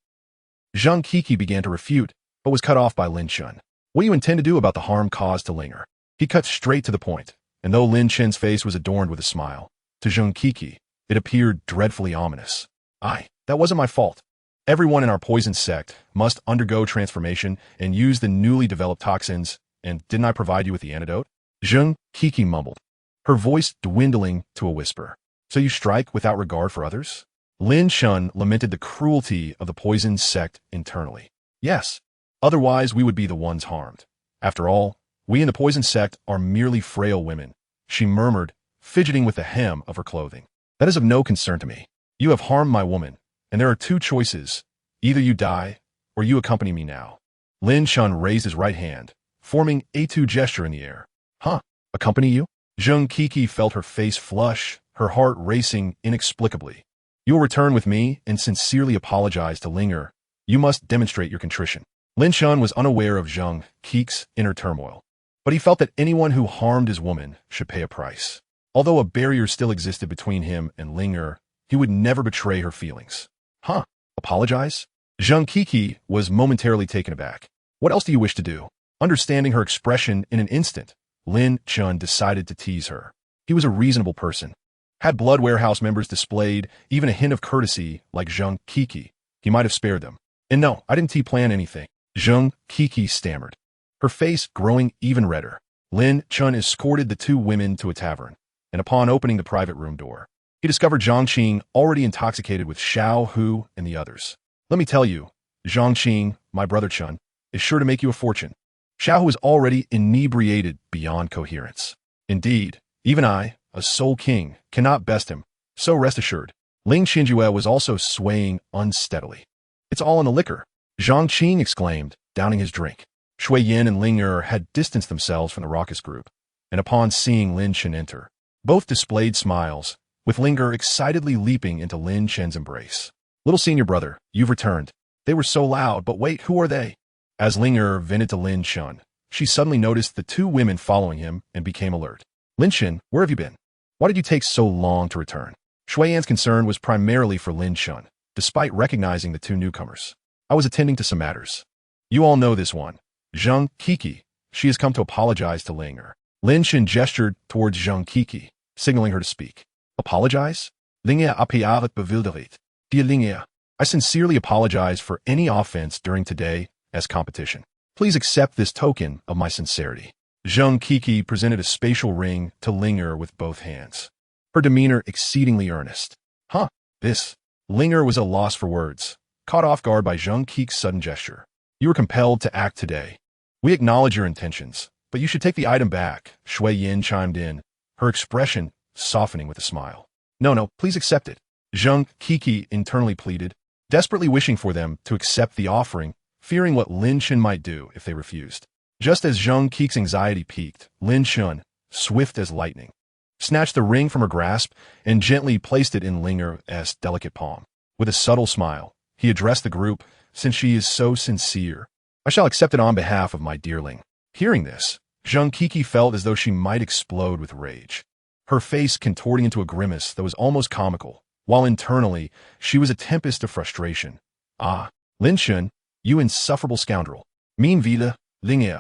Zheng Kiki began to refute, but was cut off by Lin Chen. What do you intend to do about the harm caused to Linger? He cut straight to the point, and though Lin Chen's face was adorned with a smile, to Zheng Kiki, it appeared dreadfully ominous. That wasn't my fault. Everyone in our poison sect must undergo transformation and use the newly developed toxins, and didn't I provide you with the antidote? Zheng Kiki mumbled, her voice dwindling to a whisper. So you strike without regard for others? Lin Chen lamented the cruelty of the poison sect internally. Yes, otherwise we would be the ones harmed. After all, we in the poison sect are merely frail women, she murmured, fidgeting with the hem of her clothing. That is of no concern to me. You have harmed my woman, and there are two choices. Either you die, or you accompany me now. Lin Chen raised his right hand, forming a two gesture in the air. Accompany you? Zheng Kiki felt her face flush, her heart racing inexplicably. You will return with me and sincerely apologize to Linger. You must demonstrate your contrition. Lin Chen was unaware of Zheng Kiki's inner turmoil, but he felt that anyone who harmed his woman should pay a price. Although a barrier still existed between him and Ling, he would never betray her feelings. Huh? Apologize? Zhang Kiki was momentarily taken aback. What else do you wish to do? Understanding her expression in an instant, Lin Chen decided to tease her. He was a reasonable person. Had Blood Warehouse members displayed even a hint of courtesy like Zhang Kiki, he might have spared them. And no, I didn't plan anything. Zhang Kiki stammered, her face growing even redder. Lin Chen escorted the two women to a tavern, and upon opening the private room door, he discovered Zhang Qing already intoxicated with Xiao Hu and the others. Let me tell you, Zhang Qing, my brother Chen, is sure to make you a fortune. Xiao Hu is already inebriated beyond coherence. Indeed, even I, a soul king, cannot best him, so rest assured. Ling Qinjue was also swaying unsteadily. It's all in the liquor, Zhang Qing exclaimed, downing his drink. Shui Yin and Ling had distanced themselves from the raucous group, and upon seeing Lin Chen enter, both displayed smiles, with Ling excitedly leaping into Lin Chen's embrace. Little senior brother, you've returned. They were so loud, but wait, who are they? As Ling vented to Lin Chen, she suddenly noticed the two women following him and became alert. Lin Chen, where have you been? Why did you take so long to return? Shui Yan's concern was primarily for Lin Chen, despite recognizing the two newcomers. I was attending to some matters. You all know this one. Zhang Kiki. She has come to apologize to Ling. Lin Chen gestured towards Zhang Kiki, signaling her to speak. Apologize? Ling appelait bewildert. Dear Ling, I sincerely apologize for any offense during today as competition. Please accept this token of my sincerity. Zhang Kiki presented a spatial ring to Ling with both hands, her demeanor exceedingly earnest. Huh, this. Ling was at a loss for words, caught off guard by Zhang Kiki's sudden gesture. You were compelled to act today. We acknowledge your intentions, but you should take the item back, Shui Yin chimed in, her expression softening with a smile. No, please accept it. Zhang Kiki internally pleaded, desperately wishing for them to accept the offering, fearing what Lin Chen might do if they refused. Just as Zhang Kiki's anxiety peaked, Lin Chen, swift as lightning, snatched the ring from her grasp and gently placed it in Linger's delicate palm. With a subtle smile, he addressed the group, since she is so sincere, I shall accept it on behalf of my dearling. Hearing this, Zhang Kiki felt as though she might explode with rage, her face contorting into a grimace that was almost comical, while internally, she was a tempest of frustration. Ah, Lin Chen, you insufferable scoundrel. Mean vida, Ling.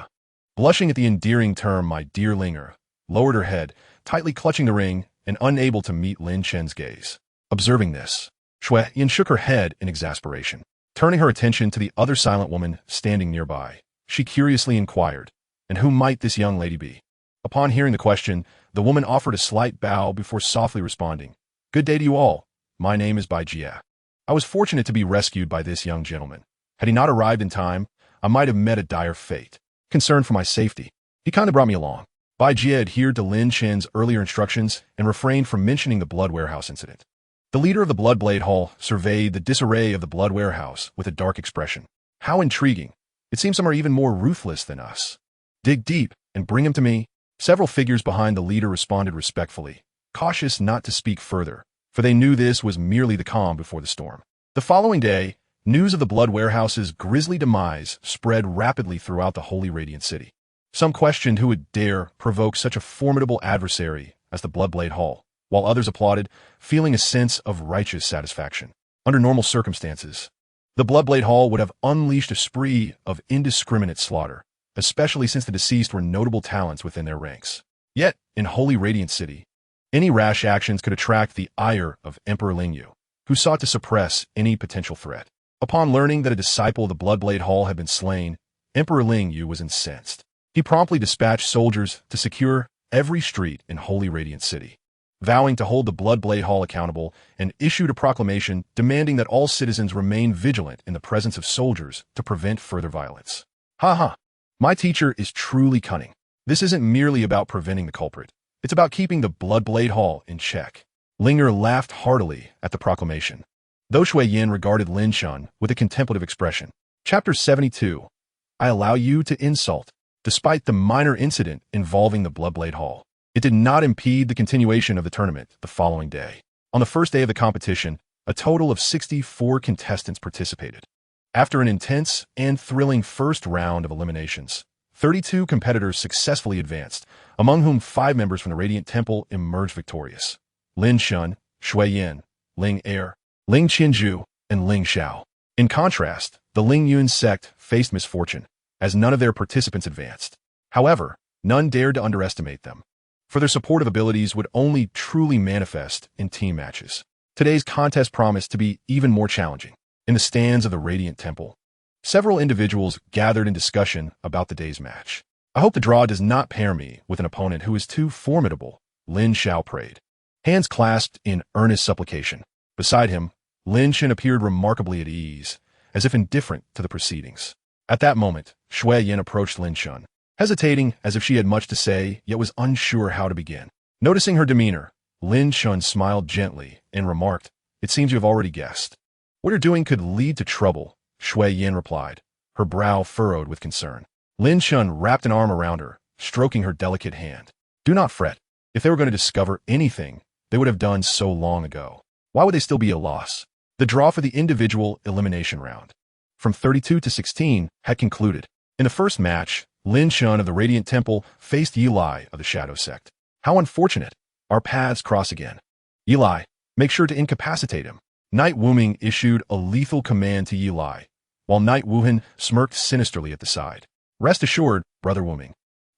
Blushing at the endearing term my dear Ling, lowered her head, tightly clutching the ring and unable to meet Lin Chen's gaze. Observing this, Shui Yin shook her head in exasperation. Turning her attention to the other silent woman standing nearby, she curiously inquired, and who might this young lady be? Upon hearing the question, the woman offered a slight bow before softly responding, Good day to you all. My name is Bai Jie. I was fortunate to be rescued by this young gentleman. Had he not arrived in time, I might have met a dire fate. Concerned for my safety, he kinda brought me along. Bai Jie adhered to Lin Chen's earlier instructions and refrained from mentioning the Blood Warehouse incident. The leader of the Bloodblade Hall surveyed the disarray of the Blood Warehouse with a dark expression. How intriguing. It seems some are even more ruthless than us. Dig deep and bring him to me. Several figures behind the leader responded respectfully, cautious not to speak further, for they knew this was merely the calm before the storm. The following day, news of the Blood Warehouse's grisly demise spread rapidly throughout the Holy Radiant City. Some questioned who would dare provoke such a formidable adversary as the Bloodblade Hall, while others applauded, feeling a sense of righteous satisfaction. Under normal circumstances, the Bloodblade Hall would have unleashed a spree of indiscriminate slaughter, especially since the deceased were notable talents within their ranks. Yet, in Holy Radiant City, any rash actions could attract the ire of Emperor Lingyu, who sought to suppress any potential threat. Upon learning that a disciple of the Bloodblade Hall had been slain, Emperor Lingyu was incensed. He promptly dispatched soldiers to secure every street in Holy Radiant City, vowing to hold the Bloodblade Hall accountable, and issued a proclamation demanding that all citizens remain vigilant in the presence of soldiers to prevent further violence. My teacher is truly cunning. This isn't merely about preventing the culprit. It's about keeping the Bloodblade Hall in check. Linger laughed heartily at the proclamation, though Shui Yin regarded Lin Chen with a contemplative expression. Chapter 72. I allow you to insult. Despite the minor incident involving the Bloodblade Hall, it did not impede the continuation of the tournament the following day. On the first day of the competition, a total of 64 contestants participated. After an intense and thrilling first round of eliminations, 32 competitors successfully advanced, among whom 5 members from the Radiant Temple emerged victorious. Lin Chen, Shui Yin, Ling Er, Ling Qianzhu, and Ling Xiao. In contrast, the Ling Yun sect faced misfortune, as none of their participants advanced. However, none dared to underestimate them, for their supportive abilities would only truly manifest in team matches. Today's contest promised to be even more challenging. In the stands of the Radiant Temple, several individuals gathered in discussion about the day's match. I hope the draw does not pair me with an opponent who is too formidable, Lin Xiao prayed, hands clasped in earnest supplication. Beside him, Lin Chen appeared remarkably at ease, as if indifferent to the proceedings. At that moment, Shui Yin approached Lin Chen, hesitating as if she had much to say, yet was unsure how to begin. Noticing her demeanor, Lin Chen smiled gently and remarked, "It seems you have already guessed. What you're doing could lead to trouble," Shui Yin replied, her brow furrowed with concern. Lin Chen wrapped an arm around her, stroking her delicate hand. "Do not fret. If they were going to discover anything, they would have done so long ago. Why would they still be a loss?" The draw for the individual elimination round, from 32 to 16, had concluded. In the first match, Lin Chen of the Radiant Temple faced Yi Lai of the Shadow Sect. How unfortunate. Our paths cross again. Yi Lai, make sure to incapacitate him. Knight Wuming issued a lethal command to Yi Lai, while Knight Wuhan smirked sinisterly at the side. "Rest assured, Brother Wuming,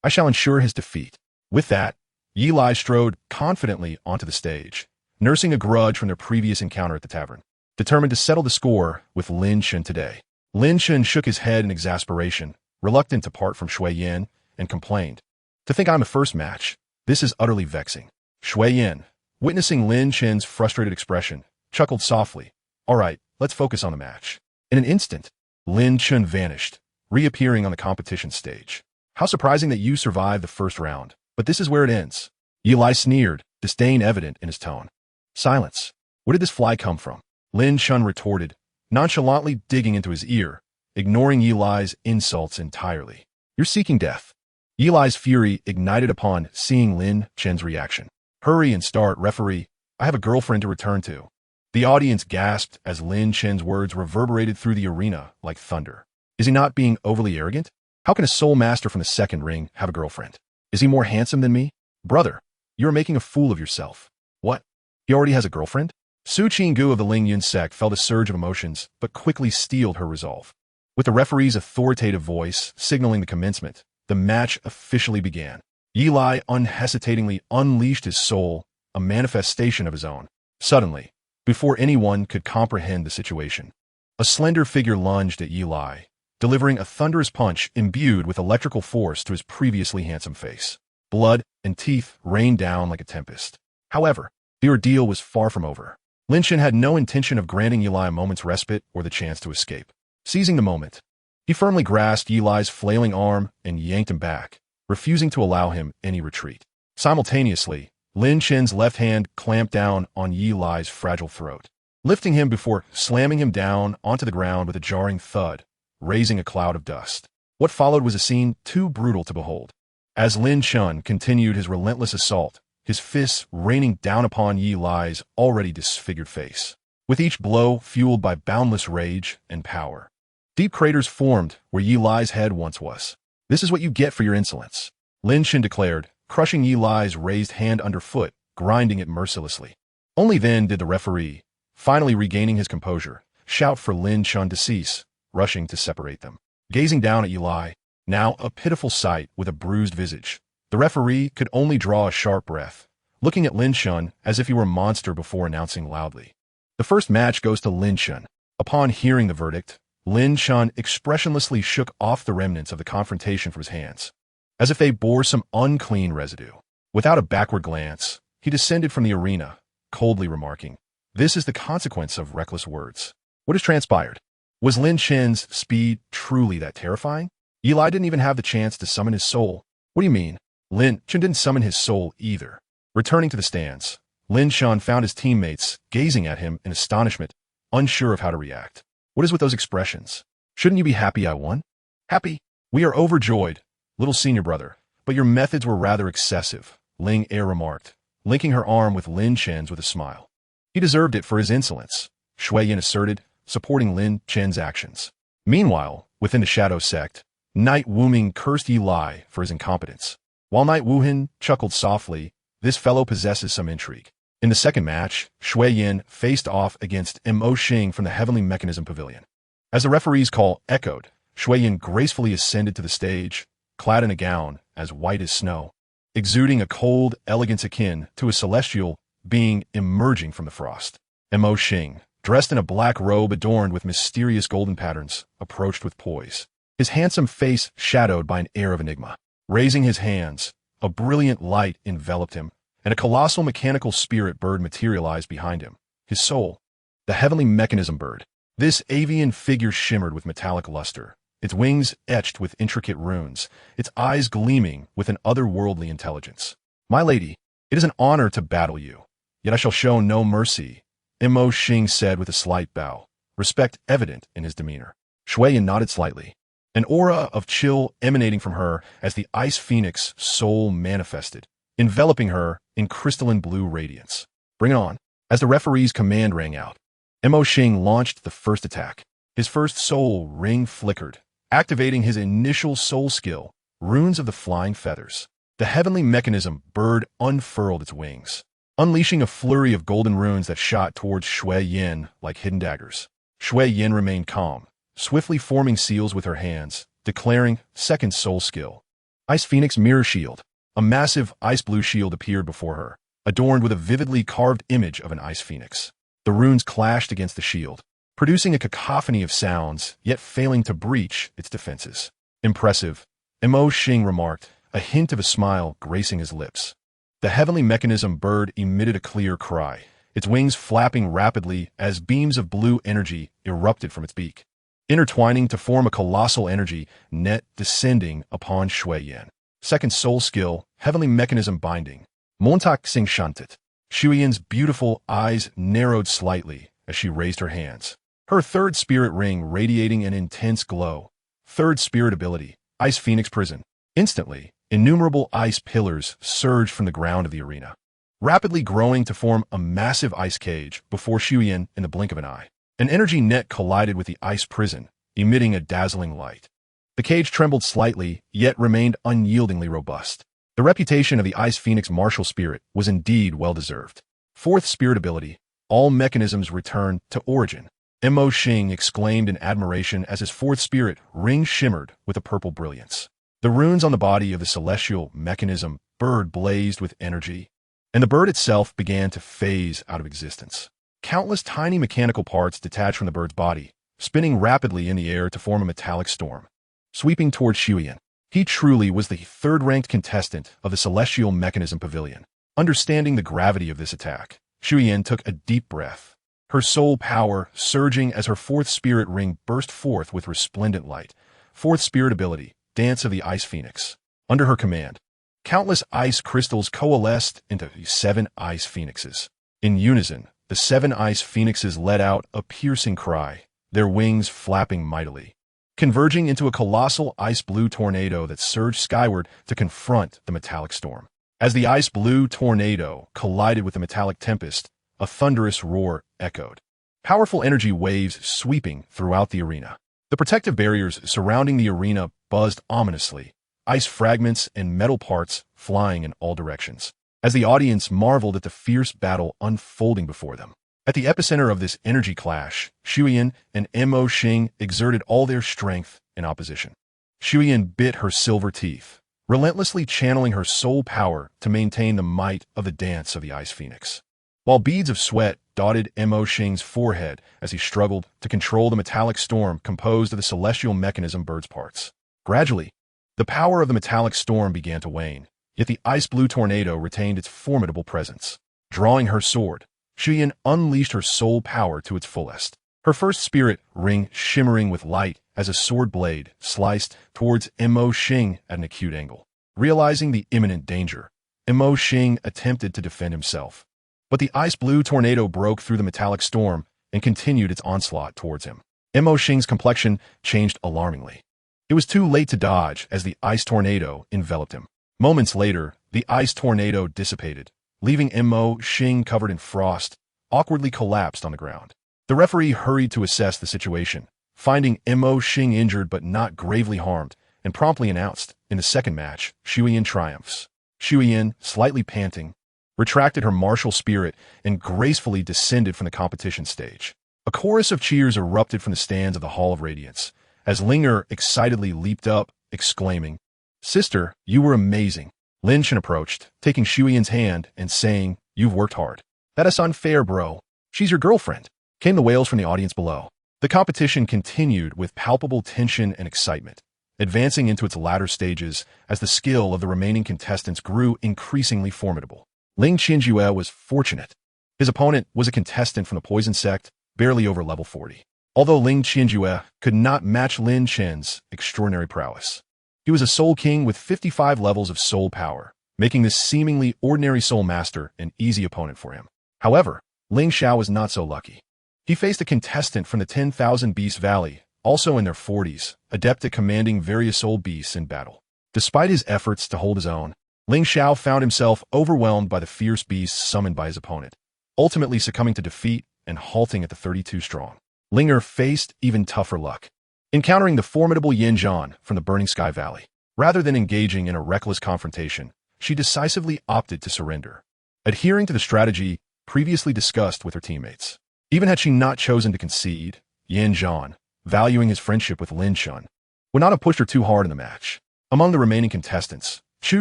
I shall ensure his defeat." With that, Yi Lai strode confidently onto the stage, nursing a grudge from their previous encounter at the tavern, determined to settle the score with Lin Chen today. Lin Chen shook his head in exasperation, reluctant to part from Shui Yin, and complained, "To think I'm the first match. This is utterly vexing." Shui Yin, witnessing Lin Chen's frustrated expression, chuckled softly. "All right, let's focus on the match." In an instant, Lin Chen vanished, reappearing on the competition stage. "How surprising that you survived the first round, but this is where it ends." Yi Lai sneered, disdain evident in his tone. "Silence. Where did this fly come from?" Lin Chen retorted, nonchalantly digging into his ear, ignoring Yi Lai's insults entirely. "You're seeking death." Yi Lai's fury ignited upon seeing Lin Chen's reaction. "Hurry and start, referee. I have a girlfriend to return to." The audience gasped as Lin Chen's words reverberated through the arena like thunder. Is he not being overly arrogant? How can a soul master from the second ring have a girlfriend? Is he more handsome than me? Brother, you are making a fool of yourself. What? He already has a girlfriend? Su Qinggu of the Ling Yun sect felt a surge of emotions, but quickly steeled her resolve. With the referee's authoritative voice signaling the commencement, the match officially began. Yi Lai unhesitatingly unleashed his soul, a manifestation of his own. Suddenly, before anyone could comprehend the situation, a slender figure lunged at Yi Lai, delivering a thunderous punch imbued with electrical force to his previously handsome face. Blood and teeth rained down like a tempest. However, the ordeal was far from over. Lin Chen had no intention of granting Yi Lai a moment's respite or the chance to escape. Seizing the moment, he firmly grasped Yi Lai's flailing arm and yanked him back, refusing to allow him any retreat. Simultaneously, Lin Chen's left hand clamped down on Yi Lai's fragile throat, lifting him before slamming him down onto the ground with a jarring thud, raising a cloud of dust. What followed was a scene too brutal to behold. As Lin Chen continued his relentless assault, his fists raining down upon Yi Lai's already disfigured face, with each blow fueled by boundless rage and power. Deep craters formed where Yi Lai's head once was. "This is what you get for your insolence," Lin Chen declared, crushing Yi Lai's raised hand underfoot, grinding it mercilessly. Only then did the referee, finally regaining his composure, shout for Lin Chen to cease, rushing to separate them. Gazing down at Yi Lai, now a pitiful sight with a bruised visage, the referee could only draw a sharp breath, looking at Lin Chen as if he were a monster before announcing loudly, "The first match goes to Lin Chen." Upon hearing the verdict, Lin Chen expressionlessly shook off the remnants of the confrontation from his hands, as if they bore some unclean residue. Without a backward glance, he descended from the arena, coldly remarking, "This is the consequence of reckless words." What has transpired? Was Lin Chen's speed truly that terrifying? Yi Lai didn't even have the chance to summon his soul. What do you mean? Lin Chen didn't summon his soul either. Returning to the stands, Lin Chen found his teammates gazing at him in astonishment, unsure of how to react. What is with those expressions? Shouldn't you be happy I won? Happy? We are overjoyed, little senior brother, but your methods were rather excessive, Ling Er remarked, linking her arm with Lin Chen's with a smile. He deserved it for his insolence, Shui Yin asserted, supporting Lin Chen's actions. Meanwhile, within the Shadow Sect, Night Wuming cursed Yi Lai for his incompetence. While Night Wuhin chuckled softly, this fellow possesses some intrigue. In the second match, Shui Yin faced off against Mo Xing from the Heavenly Mechanism Pavilion. As the referee's call echoed, Shui Yin gracefully ascended to the stage, clad in a gown as white as snow, exuding a cold elegance akin to a celestial being emerging from the frost. Mo Xing, dressed in a black robe adorned with mysterious golden patterns, approached with poise, his handsome face shadowed by an air of enigma. Raising his hands, a brilliant light enveloped him, and a colossal mechanical spirit bird materialized behind him, his soul, the Heavenly Mechanism bird. This avian figure shimmered with metallic luster, its wings etched with intricate runes, its eyes gleaming with an otherworldly intelligence. My lady, it is an honor to battle you, yet I shall show no mercy, Mo Xing said with a slight bow, respect evident in his demeanor. Shui Yin nodded slightly, an aura of chill emanating from her as the Ice Phoenix soul manifested, enveloping her in crystalline blue radiance. Bring it on. As the referee's command rang out, Mo Xing launched the first attack. His first soul ring flickered, activating his initial soul skill, Runes of the Flying Feathers. The Heavenly Mechanism bird unfurled its wings, unleashing a flurry of golden runes that shot towards Shui Yin like hidden daggers. Shui Yin remained calm, swiftly forming seals with her hands, declaring second soul skill. Ice Phoenix Mirror Shield. A massive ice blue shield appeared before her, adorned with a vividly carved image of an ice phoenix. The runes clashed against the shield, producing a cacophony of sounds, yet failing to breach its defenses. Impressive, Mo Xing remarked, a hint of a smile gracing his lips. The Heavenly Mechanism bird emitted a clear cry, its wings flapping rapidly as beams of blue energy erupted from its beak, intertwining to form a colossal energy net descending upon Shui Yin. Second soul skill, Heavenly Mechanism Binding. Montak Sing Shantit. Shui Yin's beautiful eyes narrowed slightly as she raised her hands, her third spirit ring radiating an intense glow. Third spirit ability, Ice Phoenix Prison. Instantly, innumerable ice pillars surged from the ground of the arena, rapidly growing to form a massive ice cage before Shui Yin in the blink of an eye. An energy net collided with the ice prison, emitting a dazzling light. The cage trembled slightly, yet remained unyieldingly robust. The reputation of the Ice Phoenix martial spirit was indeed well-deserved. Fourth spirit ability, all mechanisms return to origin. Mo Xing exclaimed in admiration as his fourth spirit ring shimmered with a purple brilliance. The runes on the body of the celestial mechanism bird blazed with energy, and the bird itself began to phase out of existence. Countless tiny mechanical parts detached from the bird's body, spinning rapidly in the air to form a metallic storm, sweeping towards Shui Yin. He truly was the third-ranked contestant of the Celestial Mechanism Pavilion. Understanding the gravity of this attack, Shui Yin took a deep breath, her soul power surging as her fourth spirit ring burst forth with resplendent light. Fourth spirit ability, Dance of the Ice Phoenix. Under her command, countless ice crystals coalesced into 7 ice phoenixes. In unison, the 7 ice phoenixes let out a piercing cry, their wings flapping mightily, converging into a colossal ice-blue tornado that surged skyward to confront the metallic storm. As the ice-blue tornado collided with the metallic tempest, a thunderous roar echoed, powerful energy waves sweeping throughout the arena. The protective barriers surrounding the arena buzzed ominously, ice fragments and metal parts flying in all directions, as the audience marveled at the fierce battle unfolding before them. At the epicenter of this energy clash, Shui Yin and Mo Xing exerted all their strength in opposition. Shui Yin bit her silver teeth, relentlessly channeling her soul power to maintain the might of the Dance of the Ice Phoenix, while beads of sweat dotted Mo Xing's forehead as he struggled to control the metallic storm composed of the celestial mechanism bird's parts. Gradually, the power of the metallic storm began to wane, yet the ice-blue tornado retained its formidable presence. Drawing her sword, Shui Yin unleashed her soul power to its fullest, her first spirit ring shimmering with light as a sword blade sliced towards Mo Xing at an acute angle. Realizing the imminent danger, Mo Xing attempted to defend himself, but the ice-blue tornado broke through the metallic storm and continued its onslaught towards him. Mo Xing's complexion changed alarmingly. It was too late to dodge as the ice tornado enveloped him. Moments later, the ice tornado dissipated, leaving Mo Xing covered in frost, awkwardly collapsed on the ground. The referee hurried to assess the situation. Finding Mo Xing injured but not gravely harmed, and promptly announced, in the second match, Shuiyin triumphs. Shuiyin, slightly panting, retracted her martial spirit and gracefully descended from the competition stage. A chorus of cheers erupted from the stands of the Hall of Radiance, as Linger excitedly leaped up, exclaiming, "Sister, you were amazing." Lin Chen approached, taking Shuiyin's hand and saying, "You've worked hard." "That is unfair, bro. She's your girlfriend," came the wails from the audience below. The competition continued with palpable tension and excitement, advancing into its latter stages as the skill of the remaining contestants grew increasingly formidable. Ling Qinjue was fortunate. His opponent was a contestant from the poison sect, barely over level 40. Although Ling Qinjue could not match Lin Chen's extraordinary prowess, he was a Soul King with 55 levels of soul power, making this seemingly ordinary Soul Master an easy opponent for him. However, Ling Xiao was not so lucky. He faced a contestant from the 10,000 Beast Valley, also in their 40s, adept at commanding various soul beasts in battle. Despite his efforts to hold his own, Ling Xiao found himself overwhelmed by the fierce beasts summoned by his opponent, ultimately succumbing to defeat and halting at the 32 strong. Linger faced even tougher luck, encountering the formidable Yin Zhan from the Burning Sky Valley. Rather than engaging in a reckless confrontation, she decisively opted to surrender, adhering to the strategy previously discussed with her teammates. Even had she not chosen to concede, Yin Zhan, valuing his friendship with Lin Chen, would not have pushed her too hard in the match. Among the remaining contestants, Chu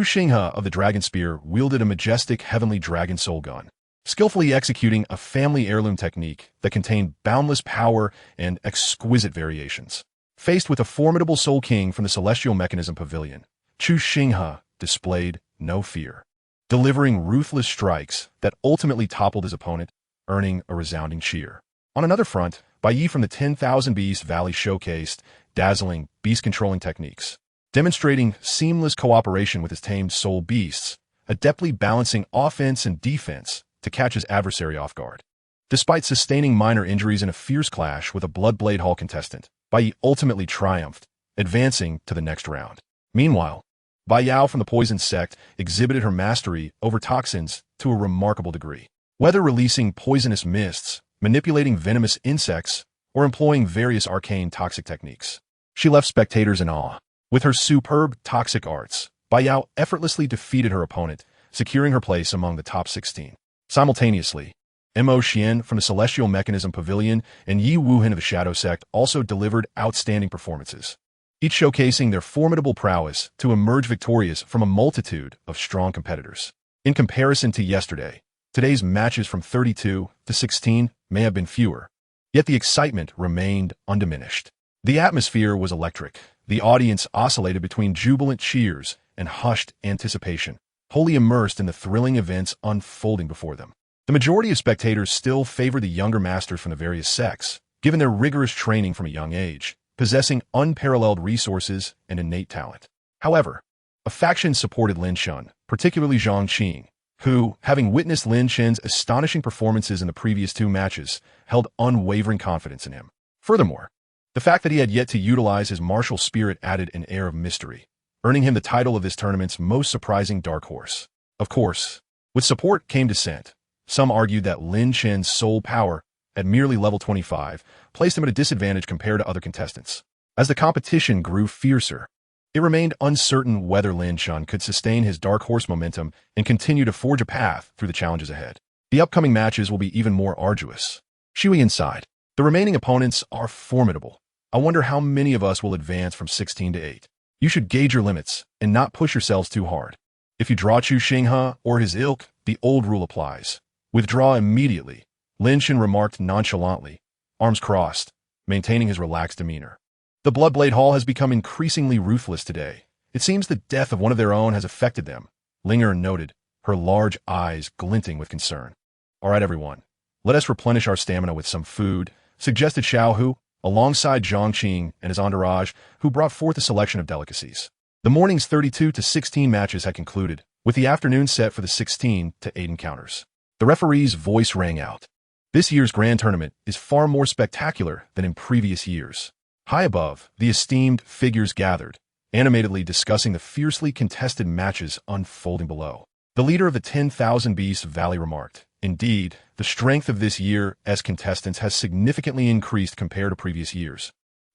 Xinghe of the Dragon Spear wielded a majestic heavenly dragon soul gun, skillfully executing a family heirloom technique that contained boundless power and exquisite variations. Faced with a formidable Soul King from the Celestial Mechanism Pavilion, Chu Xinghe displayed no fear, delivering ruthless strikes that ultimately toppled his opponent, earning a resounding cheer. On another front, Bai Yi from the 10,000 Beast Valley showcased dazzling beast-controlling techniques, demonstrating seamless cooperation with his tamed soul beasts, adeptly balancing offense and defense to catch his adversary off guard. Despite sustaining minor injuries in a fierce clash with a Bloodblade Hall contestant, Bai Yi ultimately triumphed, advancing to the next round. Meanwhile, Bai Yao from the Poison Sect exhibited her mastery over toxins to a remarkable degree. Whether releasing poisonous mists, manipulating venomous insects, or employing various arcane toxic techniques, she left spectators in awe. With her superb toxic arts, Bai Yao effortlessly defeated her opponent, securing her place among the top 16. Simultaneously, Mo Xian from the Celestial Mechanism Pavilion and Yi Wuhan of the Shadow Sect also delivered outstanding performances, each showcasing their formidable prowess to emerge victorious from a multitude of strong competitors. In comparison to yesterday, today's matches from 32 to 16 may have been fewer, yet the excitement remained undiminished. The atmosphere was electric. The audience oscillated between jubilant cheers and hushed anticipation, wholly immersed in the thrilling events unfolding before them. The majority of spectators still favored the younger masters from the various sects, given their rigorous training from a young age, possessing unparalleled resources and innate talent. However, a faction supported Lin Chen, particularly Zhang Qing, who, having witnessed Lin Chen's astonishing performances in the previous two matches, held unwavering confidence in him. Furthermore, the fact that he had yet to utilize his martial spirit added an air of mystery, earning him the title of this tournament's most surprising dark horse. Of course, with support came dissent. Some argued that Lin Chen's soul power, at merely level 25, placed him at a disadvantage compared to other contestants. As the competition grew fiercer, it remained uncertain whether Lin Chen could sustain his dark horse momentum and continue to forge a path through the challenges ahead. The upcoming matches will be even more arduous. Shui inside. The remaining opponents are formidable. I wonder how many of us will advance from 16 to 8. You should gauge your limits and not push yourselves too hard. If you draw Chu Xinghe or his ilk, the old rule applies. Withdraw immediately, Lin Chen remarked nonchalantly, arms crossed, maintaining his relaxed demeanor. The Bloodblade Hall has become increasingly ruthless today. It seems the death of one of their own has affected them, Linger noted, her large eyes glinting with concern. All right, everyone, let us replenish our stamina with some food, suggested Xiao Hu, alongside Zhang Qing and his entourage, who brought forth a selection of delicacies. The morning's 32 to 16 matches had concluded, with the afternoon set for the 16 to 8 encounters. The referee's voice rang out. This year's grand tournament is far more spectacular than in previous years. High above, the esteemed figures gathered, animatedly discussing the fiercely contested matches unfolding below. The leader of the 10,000 Beast Valley remarked, "Indeed, the strength of this year as contestants has significantly increased compared to previous years.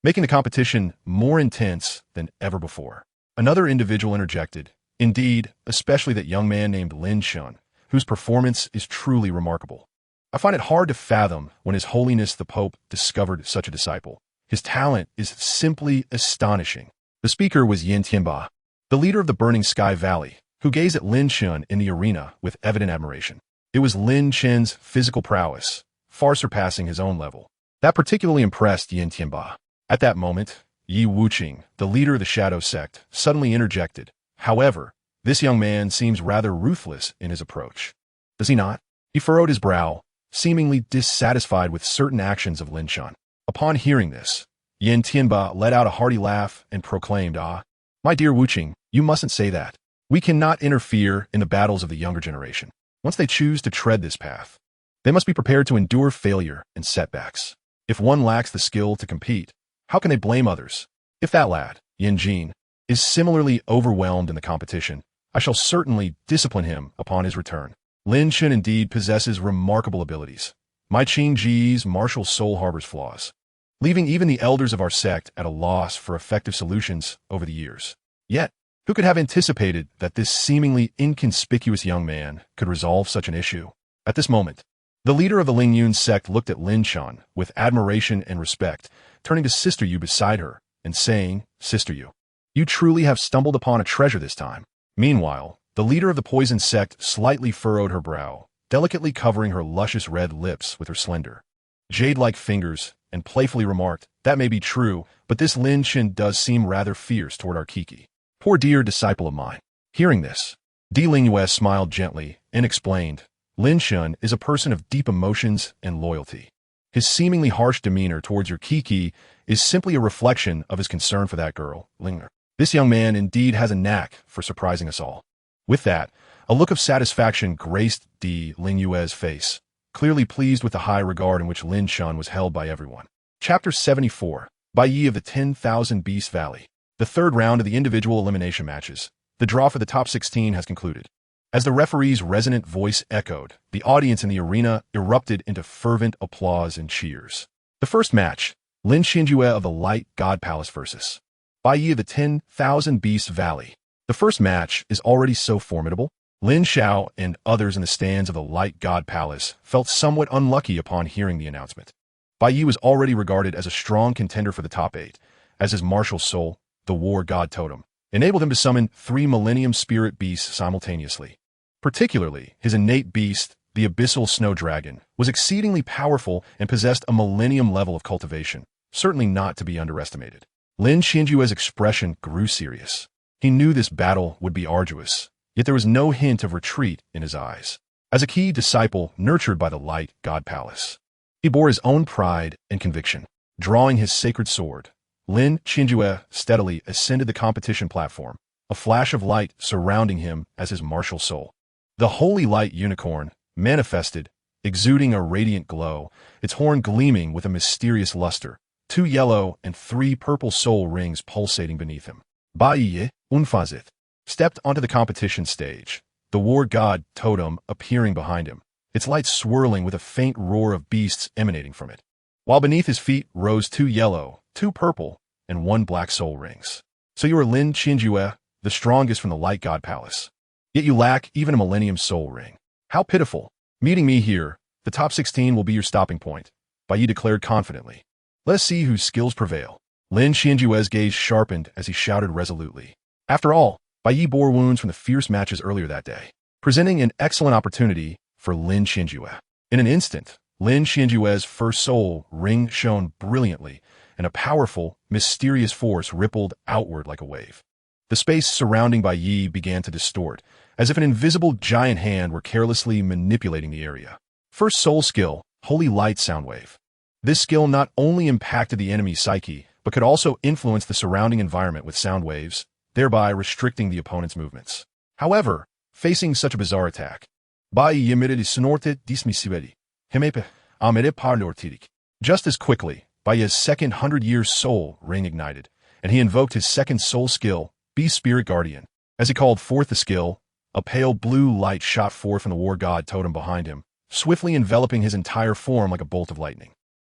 making the competition more intense than ever before. Another individual interjected, indeed, especially that young man named Lin Chen, whose performance is truly remarkable. I find it hard to fathom when His Holiness the Pope discovered such a disciple. His talent is simply astonishing. The speaker was Yin Tianba, the leader of the Burning Sky Valley, who gazed at Lin Chen in the arena with evident admiration. It was Lin Chen's physical prowess, far surpassing his own level, that particularly impressed Yin Tianba. At that moment, Yi Wuqing, the leader of the Shadow Sect, suddenly interjected. However, this young man seems rather ruthless in his approach. Does he not? He furrowed his brow, seemingly dissatisfied with certain actions of Lin Chen. Upon hearing this, Yin Tianba let out a hearty laugh and proclaimed, "Ah, my dear Wuqing, you mustn't say that. We cannot interfere in the battles of the younger generation. Once they choose to tread this path, they must be prepared to endure failure and setbacks. If one lacks the skill to compete, how can they blame others? If that lad, Yin Jin, is similarly overwhelmed in the competition, I shall certainly discipline him upon his return." Lin Chen indeed possesses remarkable abilities. My Qing Ji's martial soul harbors flaws, leaving even the elders of our sect at a loss for effective solutions over the years. Yet, who could have anticipated that this seemingly inconspicuous young man could resolve such an issue? At this moment, the leader of the Ling Yun sect looked at Lin Chen with admiration and respect, turning to Sister Yu beside her and saying, "Sister Yu, you truly have stumbled upon a treasure this time." Meanwhile, the leader of the poison sect slightly furrowed her brow, delicately covering her luscious red lips with her slender, jade-like fingers, and playfully remarked, "That may be true, but this Lin Chen does seem rather fierce toward our Kiki. Poor dear disciple of mine." Hearing this, Di Lingyue smiled gently and explained, "Lin Chen is a person of deep emotions and loyalty. His seemingly harsh demeanor towards your Kiki is simply a reflection of his concern for that girl, Linger. This young man indeed has a knack for surprising us all." With that, a look of satisfaction graced Di Lingyue's face, clearly pleased with the high regard in which Lin Chen was held by everyone. Chapter 74, Bai Yi of the 10,000 Beast Valley. The third round of the individual elimination matches. The draw for the top 16 has concluded. As the referee's resonant voice echoed, the audience in the arena erupted into fervent applause and cheers. The first match, Lin Xinjue of the Light God Palace versus Bai Yi of the 10,000 Beast Valley. The first match is already so formidable. Lin Xiao and others in the stands of the Light God Palace felt somewhat unlucky upon hearing the announcement. Bai Yi was already regarded as a strong contender for the top 8, as his martial soul, the War God Totem, enabled him to summon 3 Millennium Spirit beasts simultaneously. Particularly, his innate beast, the Abyssal Snow Dragon, was exceedingly powerful and possessed a millennium level of cultivation, certainly not to be underestimated. Lin Xinjue's expression grew serious. He knew this battle would be arduous, yet there was no hint of retreat in his eyes. As a key disciple nurtured by the Light God Palace, he bore his own pride and conviction. Drawing his sacred sword, Lin Xinjue steadily ascended the competition platform, a flash of light surrounding him as his martial soul. The Holy Light Unicorn manifested, exuding a radiant glow, its horn gleaming with a mysterious luster, 2 yellow and 3 purple soul rings pulsating beneath him. Bai Yi, Unfazith, stepped onto the competition stage, the War God Totem appearing behind him, its light swirling with a faint roar of beasts emanating from it, while beneath his feet rose 2 yellow, 2 purple, and 1 black soul rings. So you are Lin Xinjue, the strongest from the Light God Palace. Yet you lack even a Millennium Soul Ring. How pitiful. Meeting me here, the top 16 will be your stopping point, Bai Yi declared confidently. Let us see whose skills prevail. Lin Xinjue's gaze sharpened as he shouted resolutely. After all, Bai Yi bore wounds from the fierce matches earlier that day, presenting an excellent opportunity for Lin Xinjue. In an instant, Lin Xinjue's first soul ring shone brilliantly, and a powerful, mysterious force rippled outward like a wave. The space surrounding Bai Yi began to distort, as if an invisible giant hand were carelessly manipulating the area. First soul skill, Holy Light Soundwave. This skill not only impacted the enemy's psyche, but could also influence the surrounding environment with sound waves, thereby restricting the opponent's movements. However, facing such a bizarre attack, Bai Yi emitted a sonorte dismissivity, hemepe, amere parnortidik. Just as quickly, Bai Yi's second 100-year soul ring ignited, and he invoked his second soul skill, Be Spirit Guardian. As he called forth the skill, a pale blue light shot forth from the War God Totem behind him, swiftly enveloping his entire form like a bolt of lightning.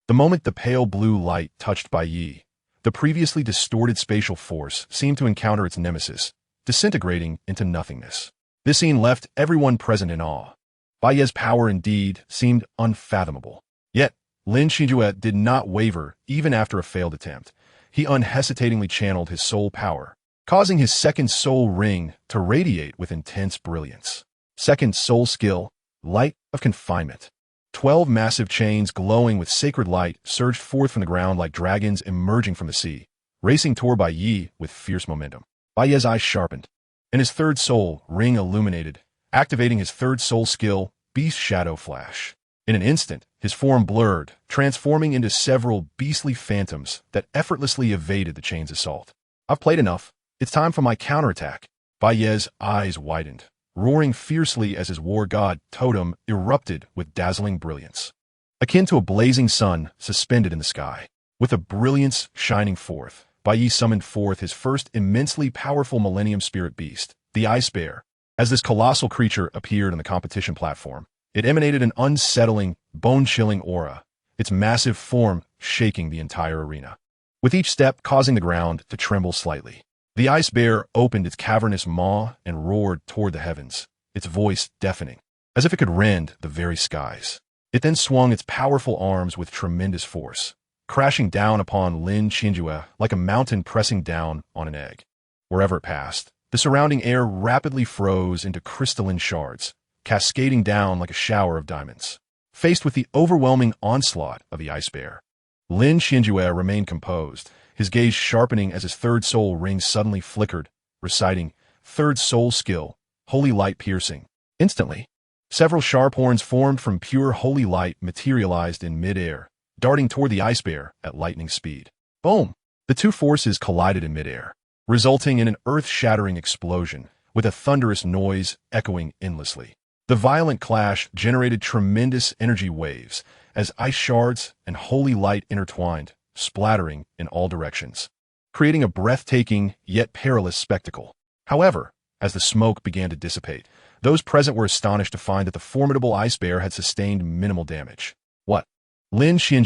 The moment the pale blue light touched Bai Yi, The previously distorted spatial force seemed to encounter its nemesis, disintegrating into nothingness. This scene left everyone present in awe. Baiye's power indeed seemed unfathomable. Yet, Lin Chen did not waver even after a failed attempt. He unhesitatingly channeled his soul power, causing his second soul ring to radiate with intense brilliance. Second soul skill, light of confinement. 12 massive chains glowing with sacred light surged forth from the ground like dragons emerging from the sea, racing toward Baiye with fierce momentum. Baiye's eyes sharpened, and his third soul ring illuminated, activating his third soul skill, Beast Shadow Flash. In an instant, his form blurred, transforming into several beastly phantoms that effortlessly evaded the chain's assault. I've played enough. It's time for my counterattack. Baiye's eyes widened, roaring fiercely as his war god totem erupted with dazzling brilliance. Akin to a blazing sun suspended in the sky. With a brilliance shining forth, Baiye summoned forth his first immensely powerful Millennium Spirit Beast, the Ice Bear. As this colossal creature appeared on the competition platform, it emanated an unsettling, bone-chilling aura, its massive form shaking the entire arena, with each step causing the ground to tremble slightly. The ice bear opened its cavernous maw and roared toward the heavens, its voice deafening, as if it could rend the very skies. It then swung its powerful arms with tremendous force, crashing down upon Lin Chen like a mountain pressing down on an egg. Wherever it passed, the surrounding air rapidly froze into crystalline shards, cascading down like a shower of diamonds. Faced with the overwhelming onslaught of the ice bear, Lin Chen remained composed, his gaze sharpening as his third soul ring suddenly flickered, reciting, Third soul skill, holy light piercing. Instantly, several sharp horns formed from pure holy light materialized in midair, darting toward the ice bear at lightning speed. Boom! The two forces collided in midair, resulting in an earth-shattering explosion, with a thunderous noise echoing endlessly. The violent clash generated tremendous energy waves as ice shards and holy light intertwined, splattering in all directions, creating a breathtaking yet perilous spectacle. However, as the smoke began to dissipate, those present were astonished to find that the formidable ice bear had sustained minimal damage. What? Lin Chen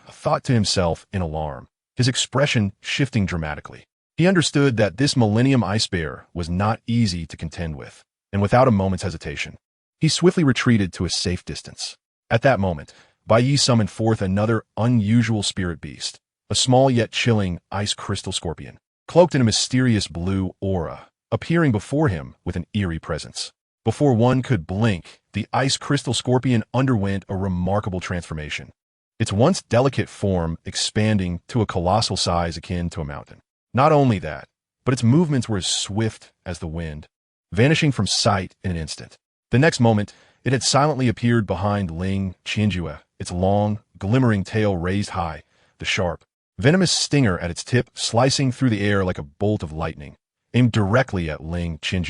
thought to himself in alarm, his expression shifting dramatically. He understood that this Millennium Ice Bear was not easy to contend with, and without a moment's hesitation, he swiftly retreated to a safe distance. At that moment, Baiye summoned forth another unusual spirit beast, a small yet chilling ice crystal scorpion, cloaked in a mysterious blue aura, appearing before him with an eerie presence. Before one could blink, the ice crystal scorpion underwent a remarkable transformation, its once delicate form expanding to a colossal size akin to a mountain. Not only that, but its movements were as swift as the wind, vanishing from sight in an instant. The next moment, it had silently appeared behind Lin Chen, its long, glimmering tail raised high, the sharp, venomous stinger at its tip slicing through the air like a bolt of lightning, aimed directly at Lin Chen.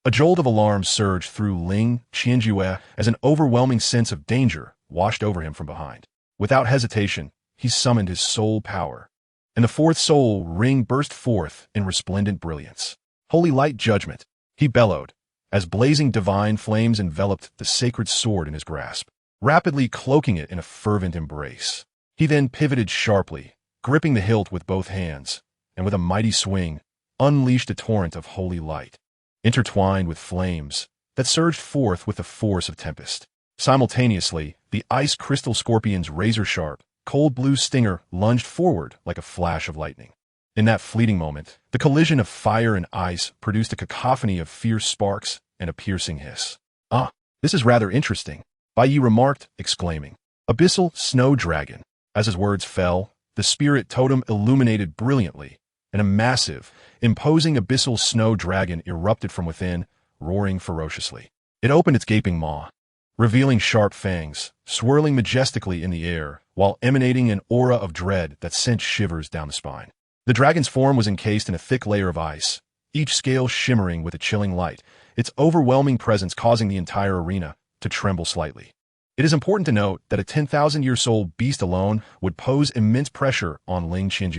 A jolt of alarm surged through Lin Chen as an overwhelming sense of danger washed over him from behind. Without hesitation, he summoned his soul power, and the fourth soul ring burst forth in resplendent brilliance. Holy light judgment, he bellowed, as blazing divine flames enveloped the sacred sword in his grasp, rapidly cloaking it in a fervent embrace. He then pivoted sharply, gripping the hilt with both hands, and with a mighty swing, unleashed a torrent of holy light, intertwined with flames, that surged forth with the force of tempest. Simultaneously, the ice crystal scorpion's razor-sharp, cold blue stinger lunged forward like a flash of lightning. In that fleeting moment, the collision of fire and ice produced a cacophony of fierce sparks and a piercing hiss. Ah, this is rather interesting, Baiye remarked, exclaiming, Abyssal Snow Dragon. As his words fell, the spirit totem illuminated brilliantly, and a massive, imposing abyssal snow dragon erupted from within, roaring ferociously. It opened its gaping maw, revealing sharp fangs, swirling majestically in the air, while emanating an aura of dread that sent shivers down the spine. The dragon's form was encased in a thick layer of ice, each scale shimmering with a chilling light, its overwhelming presence causing the entire arena to tremble slightly. It is important to note that a 10,000-year-old beast alone would pose immense pressure on Lin Chen,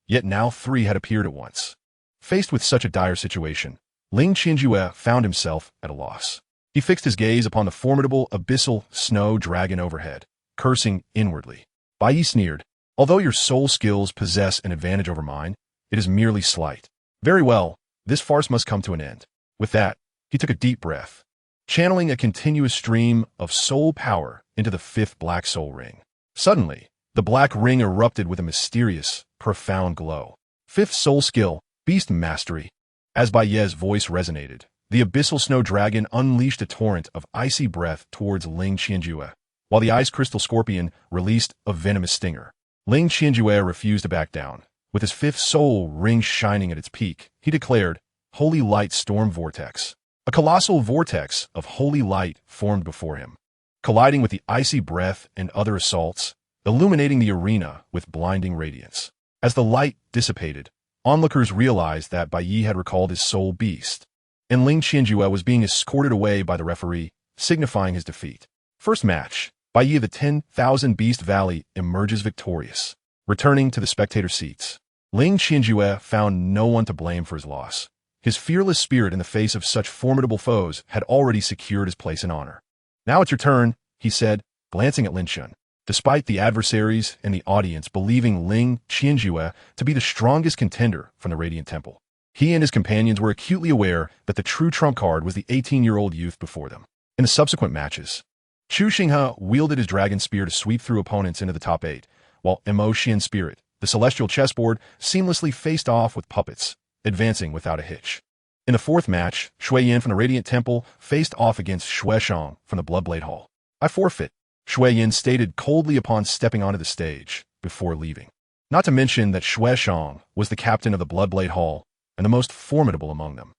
yet now three had appeared at once. Faced with such a dire situation, Lin Chen found himself at a loss. He fixed his gaze upon the formidable abyssal snow dragon overhead, cursing inwardly. Baiye sneered, Although your soul skills possess an advantage over mine, it is merely slight. Very well, this farce must come to an end. With that, he took a deep breath, channeling a continuous stream of soul power into the fifth black soul ring. Suddenly, the black ring erupted with a mysterious, profound glow. Fifth soul skill, beast mastery. As Bai Ye's voice resonated, the abyssal snow dragon unleashed a torrent of icy breath towards Ling Qianjue, while the ice crystal scorpion released a venomous stinger. Ling Qianjue refused to back down. With his fifth soul ring shining at its peak, he declared, Holy Light Storm Vortex. A colossal vortex of holy light formed before him, colliding with the icy breath and other assaults, illuminating the arena with blinding radiance. As the light dissipated, onlookers realized that Bai Yi had recalled his soul beast, and Ling Qianjue was being escorted away by the referee, signifying his defeat. First match, Bai Yi of the 10,000 Beast Valley emerges victorious. Returning to the spectator seats, Ling Qianjue found no one to blame for his loss. His fearless spirit in the face of such formidable foes had already secured his place in honor. Now it's your turn, he said, glancing at Lin Chen. Despite the adversaries and the audience believing Ling Qianjue to be the strongest contender from the Radiant Temple, he and his companions were acutely aware that the true trump card was the 18-year-old youth before them. In the subsequent matches, Chu Xinghe wielded his dragon spear to sweep through opponents into the top 8, while Mo Xian's spirit, the celestial chessboard, seamlessly faced off with puppets, advancing without a hitch. In the fourth match, Shui Yan from the Radiant Temple faced off against Shui Shang from the Bloodblade Hall. I forfeit, Shui Yan stated coldly upon stepping onto the stage before leaving. Not to mention that Shui Shang was the captain of the Bloodblade Hall and the most formidable among them.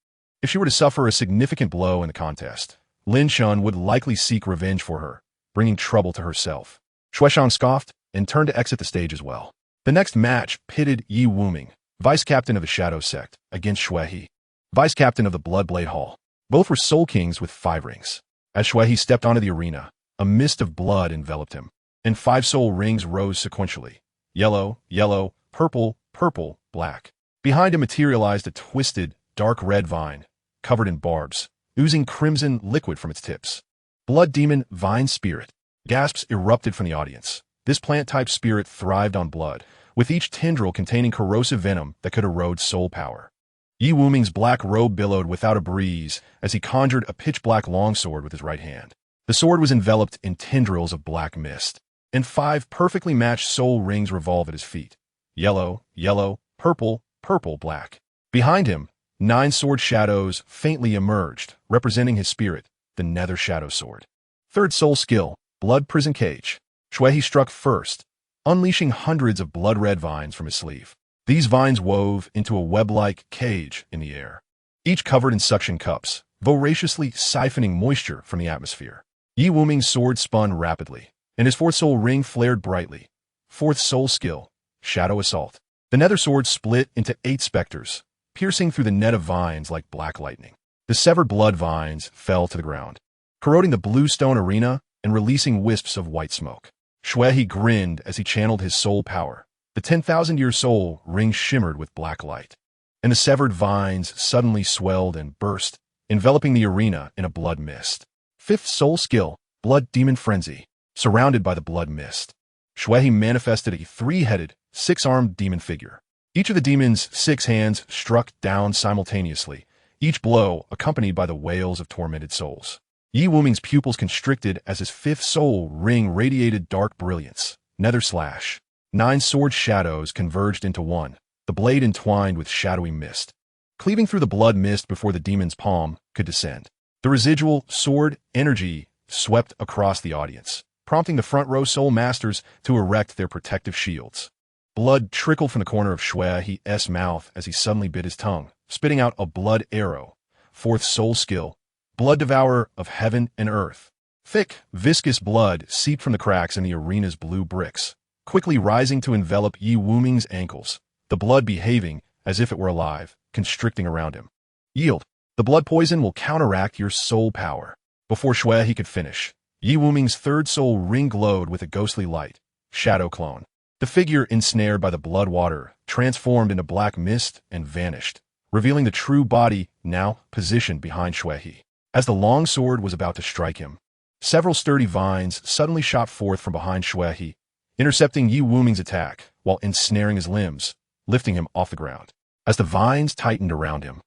If she were to suffer a significant blow in the contest, Lin Chen would likely seek revenge for her, bringing trouble to herself. Shui Shang scoffed and turned to exit the stage as well. The next match pitted Yi Wuming, vice captain of the Shadow Sect, against Shui He, vice captain of the Bloodblade Hall. Both were soul kings with 5 rings. As Shui He stepped onto the arena, a mist of blood enveloped him, and 5 soul rings rose sequentially. Yellow, yellow, purple, purple, black. Behind him materialized a twisted, dark red vine, covered in barbs, oozing crimson liquid from its tips. Blood demon vine spirit. Gasps erupted from the audience. This plant-type spirit thrived on blood, with each tendril containing corrosive venom that could erode soul power. Yi Wuming's black robe billowed without a breeze as he conjured a pitch-black longsword with his right hand. The sword was enveloped in tendrils of black mist, and 5 perfectly matched soul rings revolve at his feet. Yellow, yellow, purple, purple, black. Behind him, 9 sword shadows faintly emerged, representing his spirit, the Nether Shadow Sword. Third soul skill, Blood Prison Cage. Shui He struck first, unleashing hundreds of blood-red vines from his sleeve. These vines wove into a web-like cage in the air, each covered in suction cups, voraciously siphoning moisture from the atmosphere. Yi Wuming's sword spun rapidly, and his 4th soul ring flared brightly. 4th soul skill, Shadow Assault. The nether sword split into 8 specters, piercing through the net of vines like black lightning. The severed blood vines fell to the ground, corroding the blue stone arena and releasing wisps of white smoke. Shui He grinned as he channeled his soul power. The 10,000-year soul ring shimmered with black light, and the severed vines suddenly swelled and burst, enveloping the arena in a blood mist. 5th soul skill, Blood Demon Frenzy. Surrounded by the blood mist, Shui He manifested a 3-headed, 6-armed demon figure. Each of the demon's 6 hands struck down simultaneously, each blow accompanied by the wails of tormented souls. Yi Wuming's pupils constricted as his 5th soul ring radiated dark brilliance. Nether Slash. 9 sword shadows converged into one, the blade entwined with shadowy mist, cleaving through the blood mist before the demon's palm could descend. The residual sword energy swept across the audience, prompting the front row soul masters to erect their protective shields. Blood trickled from the corner of Shui He's mouth as he suddenly bit his tongue, spitting out a blood arrow. 4th soul skill, Blood Devourer of Heaven and Earth. Thick, viscous blood seeped from the cracks in the arena's blue bricks, quickly rising to envelop Yi Wuming's ankles, the blood behaving as if it were alive, constricting around him. Yield. The blood poison will counteract your soul power. Before Shui He could finish, Yi Wuming's 3rd soul ring glowed with a ghostly light. Shadow Clone. The figure ensnared by the blood water transformed into black mist and vanished, revealing the true body now positioned behind Shui He. As the long sword was about to strike him, several sturdy vines suddenly shot forth from behind Shui He, intercepting Yi Wuming's attack while ensnaring his limbs, lifting him off the ground. As the vines tightened around him,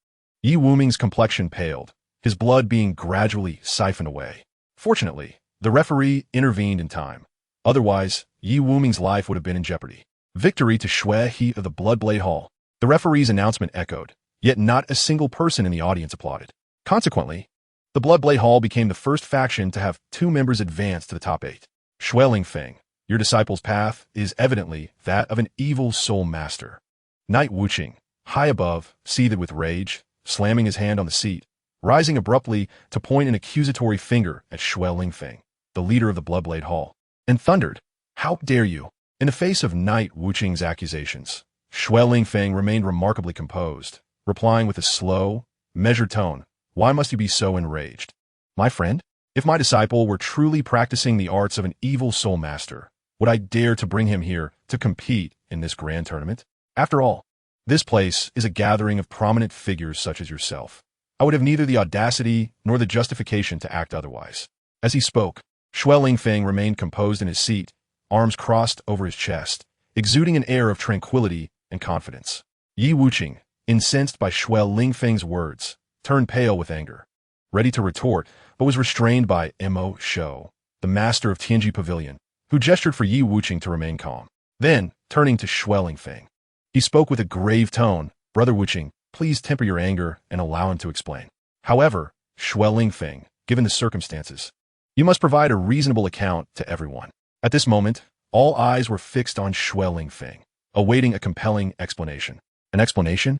Yi Wuming's complexion paled, his blood being gradually siphoned away. Fortunately, the referee intervened in time. Otherwise, Yi Wuming's life would have been in jeopardy. Victory to Xue He of the Bloodblade Hall. The referee's announcement echoed, yet not a single person in the audience applauded. Consequently, the Bloodblade Hall became the first faction to have 2 members advance to the top 8. Xue Lingfeng, your disciple's path is evidently that of an evil soul master. Knight Wuqing, high above, seethed with rage, slamming his hand on the seat, rising abruptly to point an accusatory finger at Xue Lingfeng, the leader of the Bloodblade Hall, and thundered, "How dare you?" In the face of Knight Wuqing's accusations, Xue Lingfeng remained remarkably composed, replying with a slow, measured tone, "Why must you be so enraged? My friend, if my disciple were truly practicing the arts of an evil soul master, would I dare to bring him here to compete in this grand tournament? After all, this place is a gathering of prominent figures such as yourself. I would have neither the audacity nor the justification to act otherwise." As he spoke, Xue Lingfeng remained composed in his seat, arms crossed over his chest, exuding an air of tranquility and confidence. Yi Wuqing, incensed by Xue Lingfeng's words, turned pale with anger, ready to retort, but was restrained by Mo Shou, the master of Tianji Pavilion, who gestured for Yi Wuqing to remain calm. Then, turning to Xue Lingfeng, he spoke with a grave tone, "Brother Wuqing, please temper your anger and allow him to explain. However, Xue Lingfeng, given the circumstances, you must provide a reasonable account to everyone." At this moment, all eyes were fixed on Xue Lingfeng, awaiting a compelling explanation. An explanation?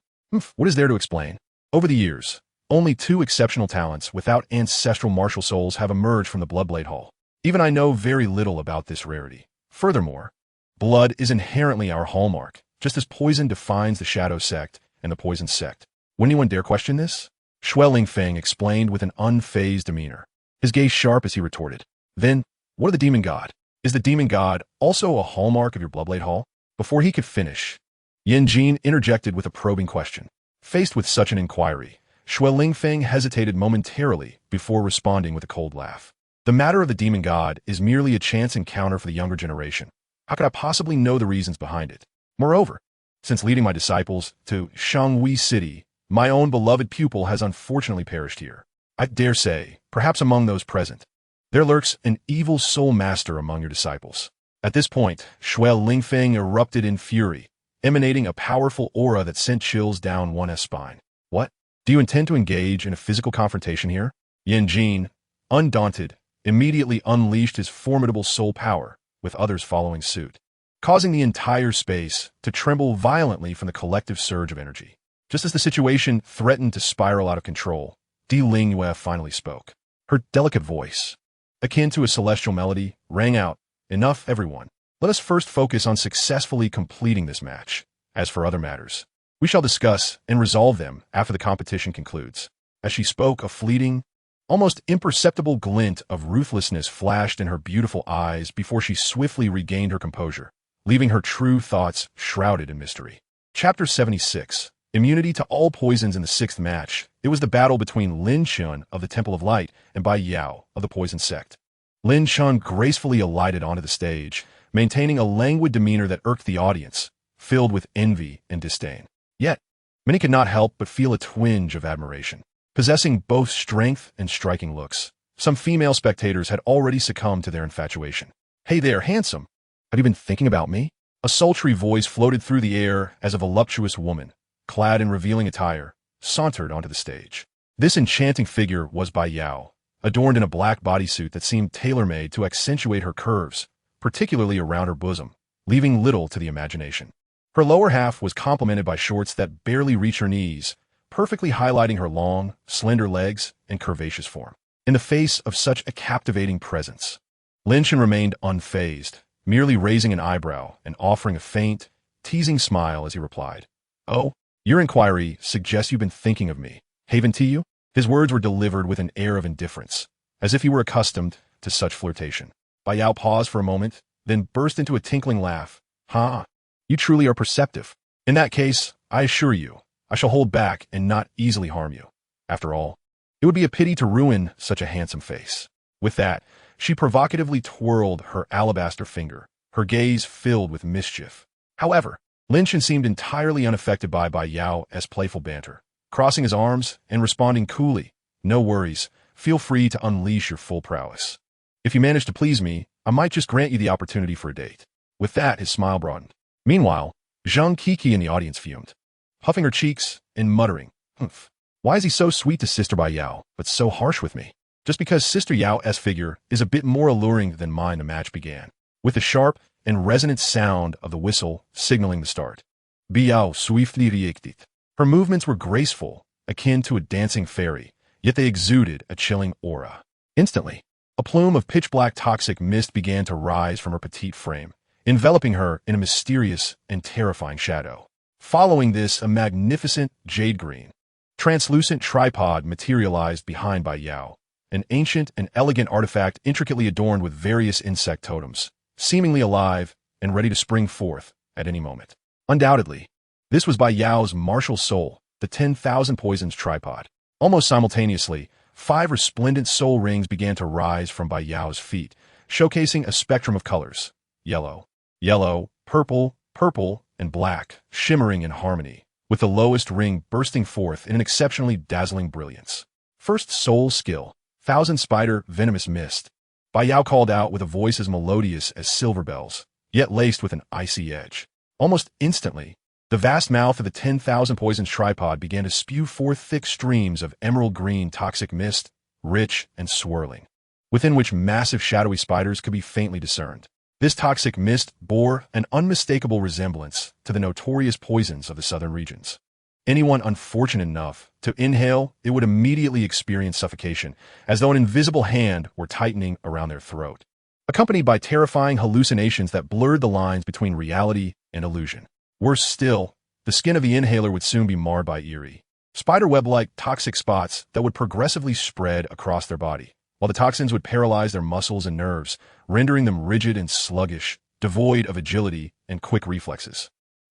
What is there to explain? Over the years, only 2 exceptional talents without ancestral martial souls have emerged from the Bloodblade Hall. Even I know very little about this rarity. Furthermore, blood is inherently our hallmark, just as poison defines the Shadow Sect and the Poison Sect. Would anyone dare question this? Xue Lingfeng explained with an unfazed demeanor, his gaze sharp as he retorted, "Then, what of the Demon God? Is the Demon God also a hallmark of your Bloodblade Hall?" Before he could finish, Yan Jin interjected with a probing question. Faced with such an inquiry, Xue Lingfeng hesitated momentarily before responding with a cold laugh. "The matter of the Demon God is merely a chance encounter for the younger generation. How could I possibly know the reasons behind it? Moreover, since leading my disciples to Shanghui City, my own beloved pupil has unfortunately perished here. I dare say, perhaps among those present, there lurks an evil soul master among your disciples." At this point, Xue Lingfeng erupted in fury, emanating a powerful aura that sent chills down one's spine. "What? Do you intend to engage in a physical confrontation here?" Yan Jin, undaunted, immediately unleashed his formidable soul power, with others following suit, causing the entire space to tremble violently from the collective surge of energy. Just as the situation threatened to spiral out of control, Di Lingyue finally spoke. Her delicate voice, akin to a celestial melody, rang out, "Enough, everyone. Let us first focus on successfully completing this match. As for other matters, we shall discuss and resolve them after the competition concludes." As she spoke, a fleeting, almost imperceptible glint of ruthlessness flashed in her beautiful eyes before she swiftly regained her composure, leaving her true thoughts shrouded in mystery. Chapter 76. Immunity to all poisons. In the 6th match, it was the battle between Lin Chen of the Temple of Light and Bai Yao of the Poison Sect. Lin Chen gracefully alighted onto the stage, maintaining a languid demeanor that irked the audience, filled with envy and disdain. Yet, many could not help but feel a twinge of admiration. Possessing both strength and striking looks, some female spectators had already succumbed to their infatuation. "Hey there, handsome! Have you been thinking about me?" A sultry voice floated through the air as a voluptuous woman, clad in revealing attire, sauntered onto the stage. This enchanting figure was Bai Yao, adorned in a black bodysuit that seemed tailor-made to accentuate her curves, particularly around her bosom, leaving little to the imagination. Her lower half was complemented by shorts that barely reached her knees, perfectly highlighting her long, slender legs and curvaceous form. In the face of such a captivating presence, Lin Chen remained unfazed, merely raising an eyebrow and offering a faint, teasing smile as he replied, "Oh, your inquiry suggests you've been thinking of me. Haven to you?" His words were delivered with an air of indifference, as if he were accustomed to such flirtation. Bai Yao paused for a moment, then burst into a tinkling laugh. "Ha! You truly are perceptive. In that case, I assure you, I shall hold back and not easily harm you. After all, it would be a pity to ruin such a handsome face." With that, she provocatively twirled her alabaster finger, her gaze filled with mischief. However, Lin Chen seemed entirely unaffected by Yao's playful banter, crossing his arms and responding coolly, "No worries, feel free to unleash your full prowess. If you manage to please me, I might just grant you the opportunity for a date." With that, his smile broadened. Meanwhile, Zhang Kiki in the audience fumed, puffing her cheeks and muttering, "Humph. Why is he so sweet to Sister Bai Yao, but so harsh with me?" Just because Sister Yao's figure is a bit more alluring than mine, the match began, with the sharp and resonant sound of the whistle signaling the start. Biao swiftly reacted. Her movements were graceful, akin to a dancing fairy, yet they exuded a chilling aura. Instantly, a plume of pitch-black toxic mist began to rise from her petite frame, enveloping her in a mysterious and terrifying shadow. Following this, a magnificent jade green, translucent tripod materialized behind Bai Yao, an ancient and elegant artifact intricately adorned with various insect totems, seemingly alive and ready to spring forth at any moment. Undoubtedly, this was Bai Yao's martial soul, the 10,000 Poisons tripod. Almost simultaneously, 5 resplendent soul rings began to rise from Bai Yao's feet, showcasing a spectrum of colors: yellow, purple, and black, shimmering in harmony, with the lowest ring bursting forth in an exceptionally dazzling brilliance. First soul skill, Thousand Spider Venomous Mist. Bai Yao called out with a voice as melodious as silver bells, yet laced with an icy edge. Almost instantly, the vast mouth of the 10,000 Poisons tripod began to spew forth thick streams of emerald green toxic mist, rich and swirling, within which massive shadowy spiders could be faintly discerned. This toxic mist bore an unmistakable resemblance to the notorious poisons of the southern regions. Anyone unfortunate enough to inhale it would immediately experience suffocation, as though an invisible hand were tightening around their throat, accompanied by terrifying hallucinations that blurred the lines between reality and illusion. Worse still, the skin of the inhaler would soon be marred by eerie, spiderweb-like toxic spots that would progressively spread across their body, while the toxins would paralyze their muscles and nerves, rendering them rigid and sluggish, devoid of agility and quick reflexes.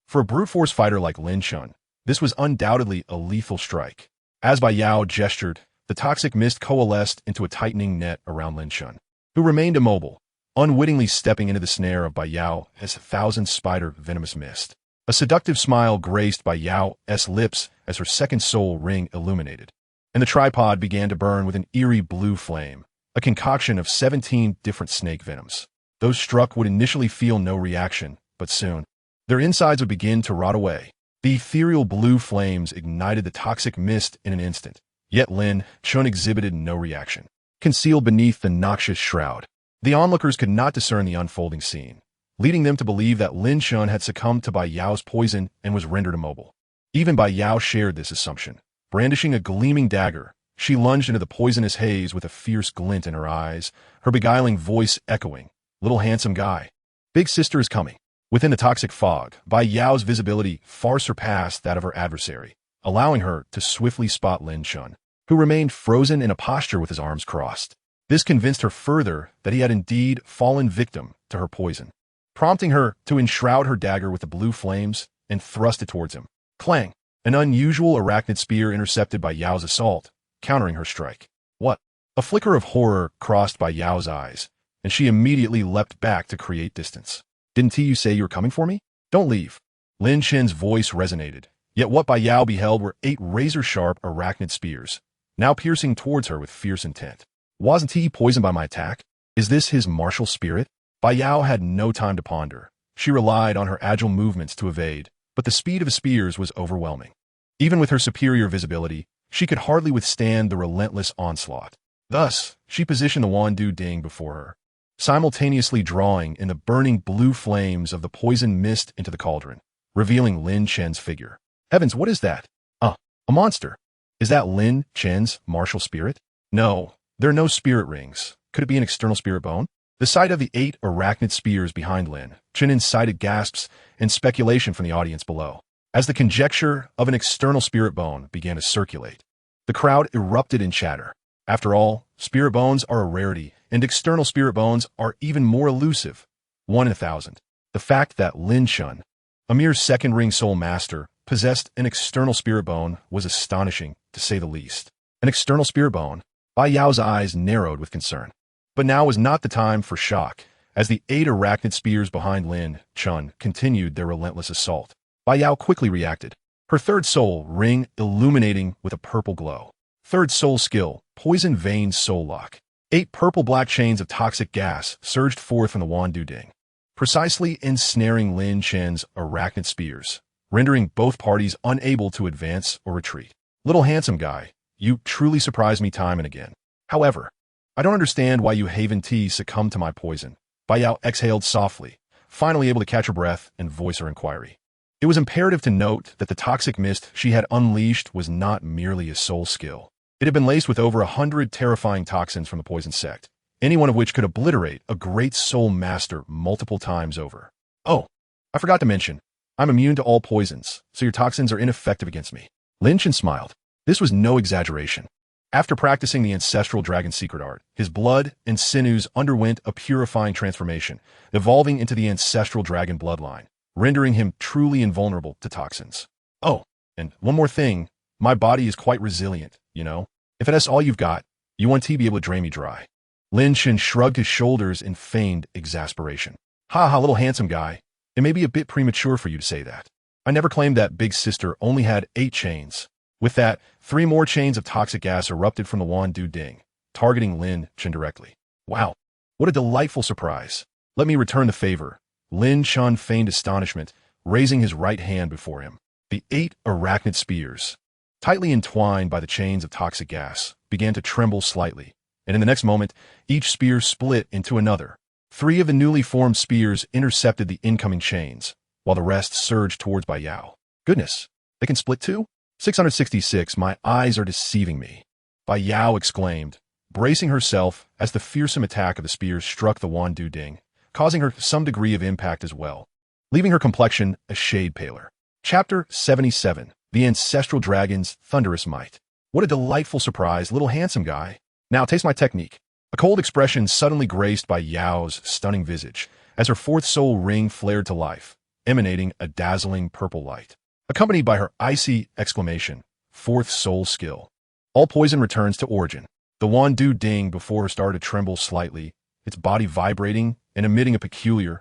For a brute force fighter like Lin Chen, this was undoubtedly a lethal strike. As Bai Yao gestured, the toxic mist coalesced into a tightening net around Lin Chen, who remained immobile, unwittingly stepping into the snare of Bai Yao's Thousand Spider Venomous Mist. A seductive smile graced Bai Yao's lips as her second soul ring illuminated, and the tripod began to burn with an eerie blue flame, a concoction of 17 different snake venoms. Those struck would initially feel no reaction, but soon, their insides would begin to rot away. The ethereal blue flames ignited the toxic mist in an instant, yet Lin Chen exhibited no reaction. Concealed beneath the noxious shroud, the onlookers could not discern the unfolding scene, leading them to believe that Lin Chen had succumbed to Bai Yao's poison and was rendered immobile. Even Bai Yao shared this assumption. Brandishing a gleaming dagger, she lunged into the poisonous haze with a fierce glint in her eyes, her beguiling voice echoing, "Little handsome guy, big sister is coming." Within the toxic fog, Bai Yao's visibility far surpassed that of her adversary, allowing her to swiftly spot Lin Chen, who remained frozen in a posture with his arms crossed. This convinced her further that he had indeed fallen victim to her poison, prompting her to enshroud her dagger with the blue flames and thrust it towards him. Clang! An unusual arachnid spear intercepted Bai Yao's assault, countering her strike. What? A flicker of horror crossed Bai Yao's eyes, and she immediately leapt back to create distance. "Didn't you say you were coming for me? Don't leave." Lin Chen's voice resonated, yet what Bai Yao beheld were 8 razor-sharp arachnid spears, now piercing towards her with fierce intent. Wasn't he poisoned by my attack? Is this his martial spirit? Bai Yao had no time to ponder. She relied on her agile movements to evade, but the speed of the spears was overwhelming. Even with her superior visibility, she could hardly withstand the relentless onslaught. Thus, she positioned the Wandu Ding before her, simultaneously drawing in the burning blue flames of the poison mist into the cauldron, revealing Lin Chen's figure. Heavens, what is that? A monster. Is that Lin Chen's martial spirit? No, there are no spirit rings. Could it be an external spirit bone? The sight of the 8 arachnid spears behind Lin Chen incited gasps and speculation from the audience below, as the conjecture of an external spirit bone began to circulate. The crowd erupted in chatter. After all, spirit bones are a rarity, and external spirit bones are even more elusive, 1 in 1,000. The fact that Lin Chen, a mere second-ring soul master, possessed an external spirit bone was astonishing, to say the least. An external spirit bone? Bai Yao's eyes narrowed with concern. But now was not the time for shock, as the 8 arachnid spears behind Lin Chen continued their relentless assault. Bai Yao quickly reacted, her third soul ring illuminating with a purple glow. Third soul skill, Poison Vein Soul Lock. 8 purple-black chains of toxic gas surged forth from the Wandu Ding, precisely ensnaring Lin Chen's arachnid spears, rendering both parties unable to advance or retreat. Little handsome guy, you truly surprise me time and again. However, I don't understand why you Haven Tea succumbed to my poison. Bai Yao exhaled softly, finally able to catch her breath and voice her inquiry. It was imperative to note that the toxic mist she had unleashed was not merely a soul skill. It had been laced with over 100 terrifying toxins from the poison sect, any one of which could obliterate a great soul master multiple times over. Oh, I forgot to mention, I'm immune to all poisons, so your toxins are ineffective against me. Lin Chen smiled. This was no exaggeration. After practicing the ancestral dragon secret art, his blood and sinews underwent a purifying transformation, evolving into the ancestral dragon bloodline, rendering him truly invulnerable to toxins. Oh, and one more thing, my body is quite resilient, you know? If that's all you've got, you want to be able to drain me dry. Lin Chen shrugged his shoulders in feigned exasperation. Ha ha, little handsome guy. It may be a bit premature for you to say that. I never claimed that big sister only had 8 chains. With that, 3 more chains of toxic gas erupted from the Wandu Ding, targeting Lin Chen directly. Wow, what a delightful surprise. Let me return the favor. Lin Chen feigned astonishment, raising his right hand before him. The 8 arachnid spears, tightly entwined by the chains of toxic gas, began to tremble slightly, and in the next moment, each spear split into another. 3 of the newly formed spears intercepted the incoming chains, while the rest surged towards Bai Yao. Goodness, they can split too? 666, my eyes are deceiving me. Bai Yao exclaimed, bracing herself as the fearsome attack of the spears struck the Wandu Ding, causing her some degree of impact as well, leaving her complexion a shade paler. Chapter 77, The Ancestral Dragon's Thunderous Might. What a delightful surprise, little handsome guy. Now taste my technique. A cold expression suddenly graced Bai Yao's stunning visage, as her 4th soul ring flared to life, emanating a dazzling purple light, accompanied by her icy exclamation, 4th soul skill. All poison returns to origin. The Wandu Ding before her started to tremble slightly, its body vibrating and emitting a peculiar,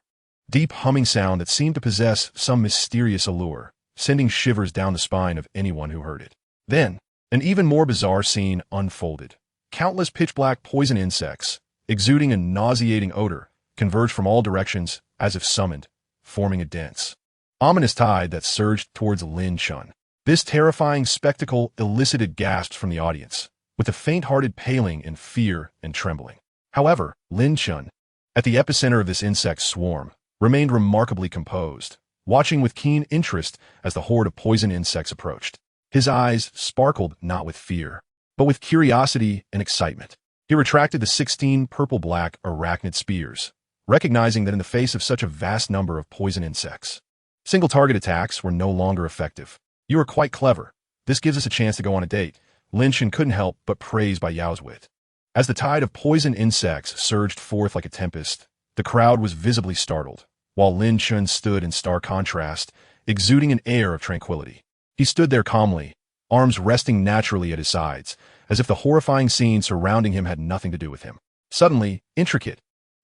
deep humming sound that seemed to possess some mysterious allure, sending shivers down the spine of anyone who heard it. Then, an even more bizarre scene unfolded. Countless pitch-black poison insects, exuding a nauseating odor, converged from all directions as if summoned, forming a dense, ominous tide that surged towards Lin Chen. This terrifying spectacle elicited gasps from the audience, with a faint-hearted paling in fear and trembling. However, Lin Chen, at the epicenter of this insect swarm, remained remarkably composed, watching with keen interest as the horde of poison insects approached. His eyes sparkled not with fear, but with curiosity and excitement. He retracted the 16 purple-black arachnid spears, recognizing that in the face of such a vast number of poison insects, single-target attacks were no longer effective. You are quite clever. This gives us a chance to go on a date. Lin Chen couldn't help but praise Bai Yao's wit. As the tide of poison insects surged forth like a tempest, the crowd was visibly startled, while Lin Chen stood in stark contrast, exuding an air of tranquility. He stood there calmly, arms resting naturally at his sides, as if the horrifying scene surrounding him had nothing to do with him. Suddenly, intricate,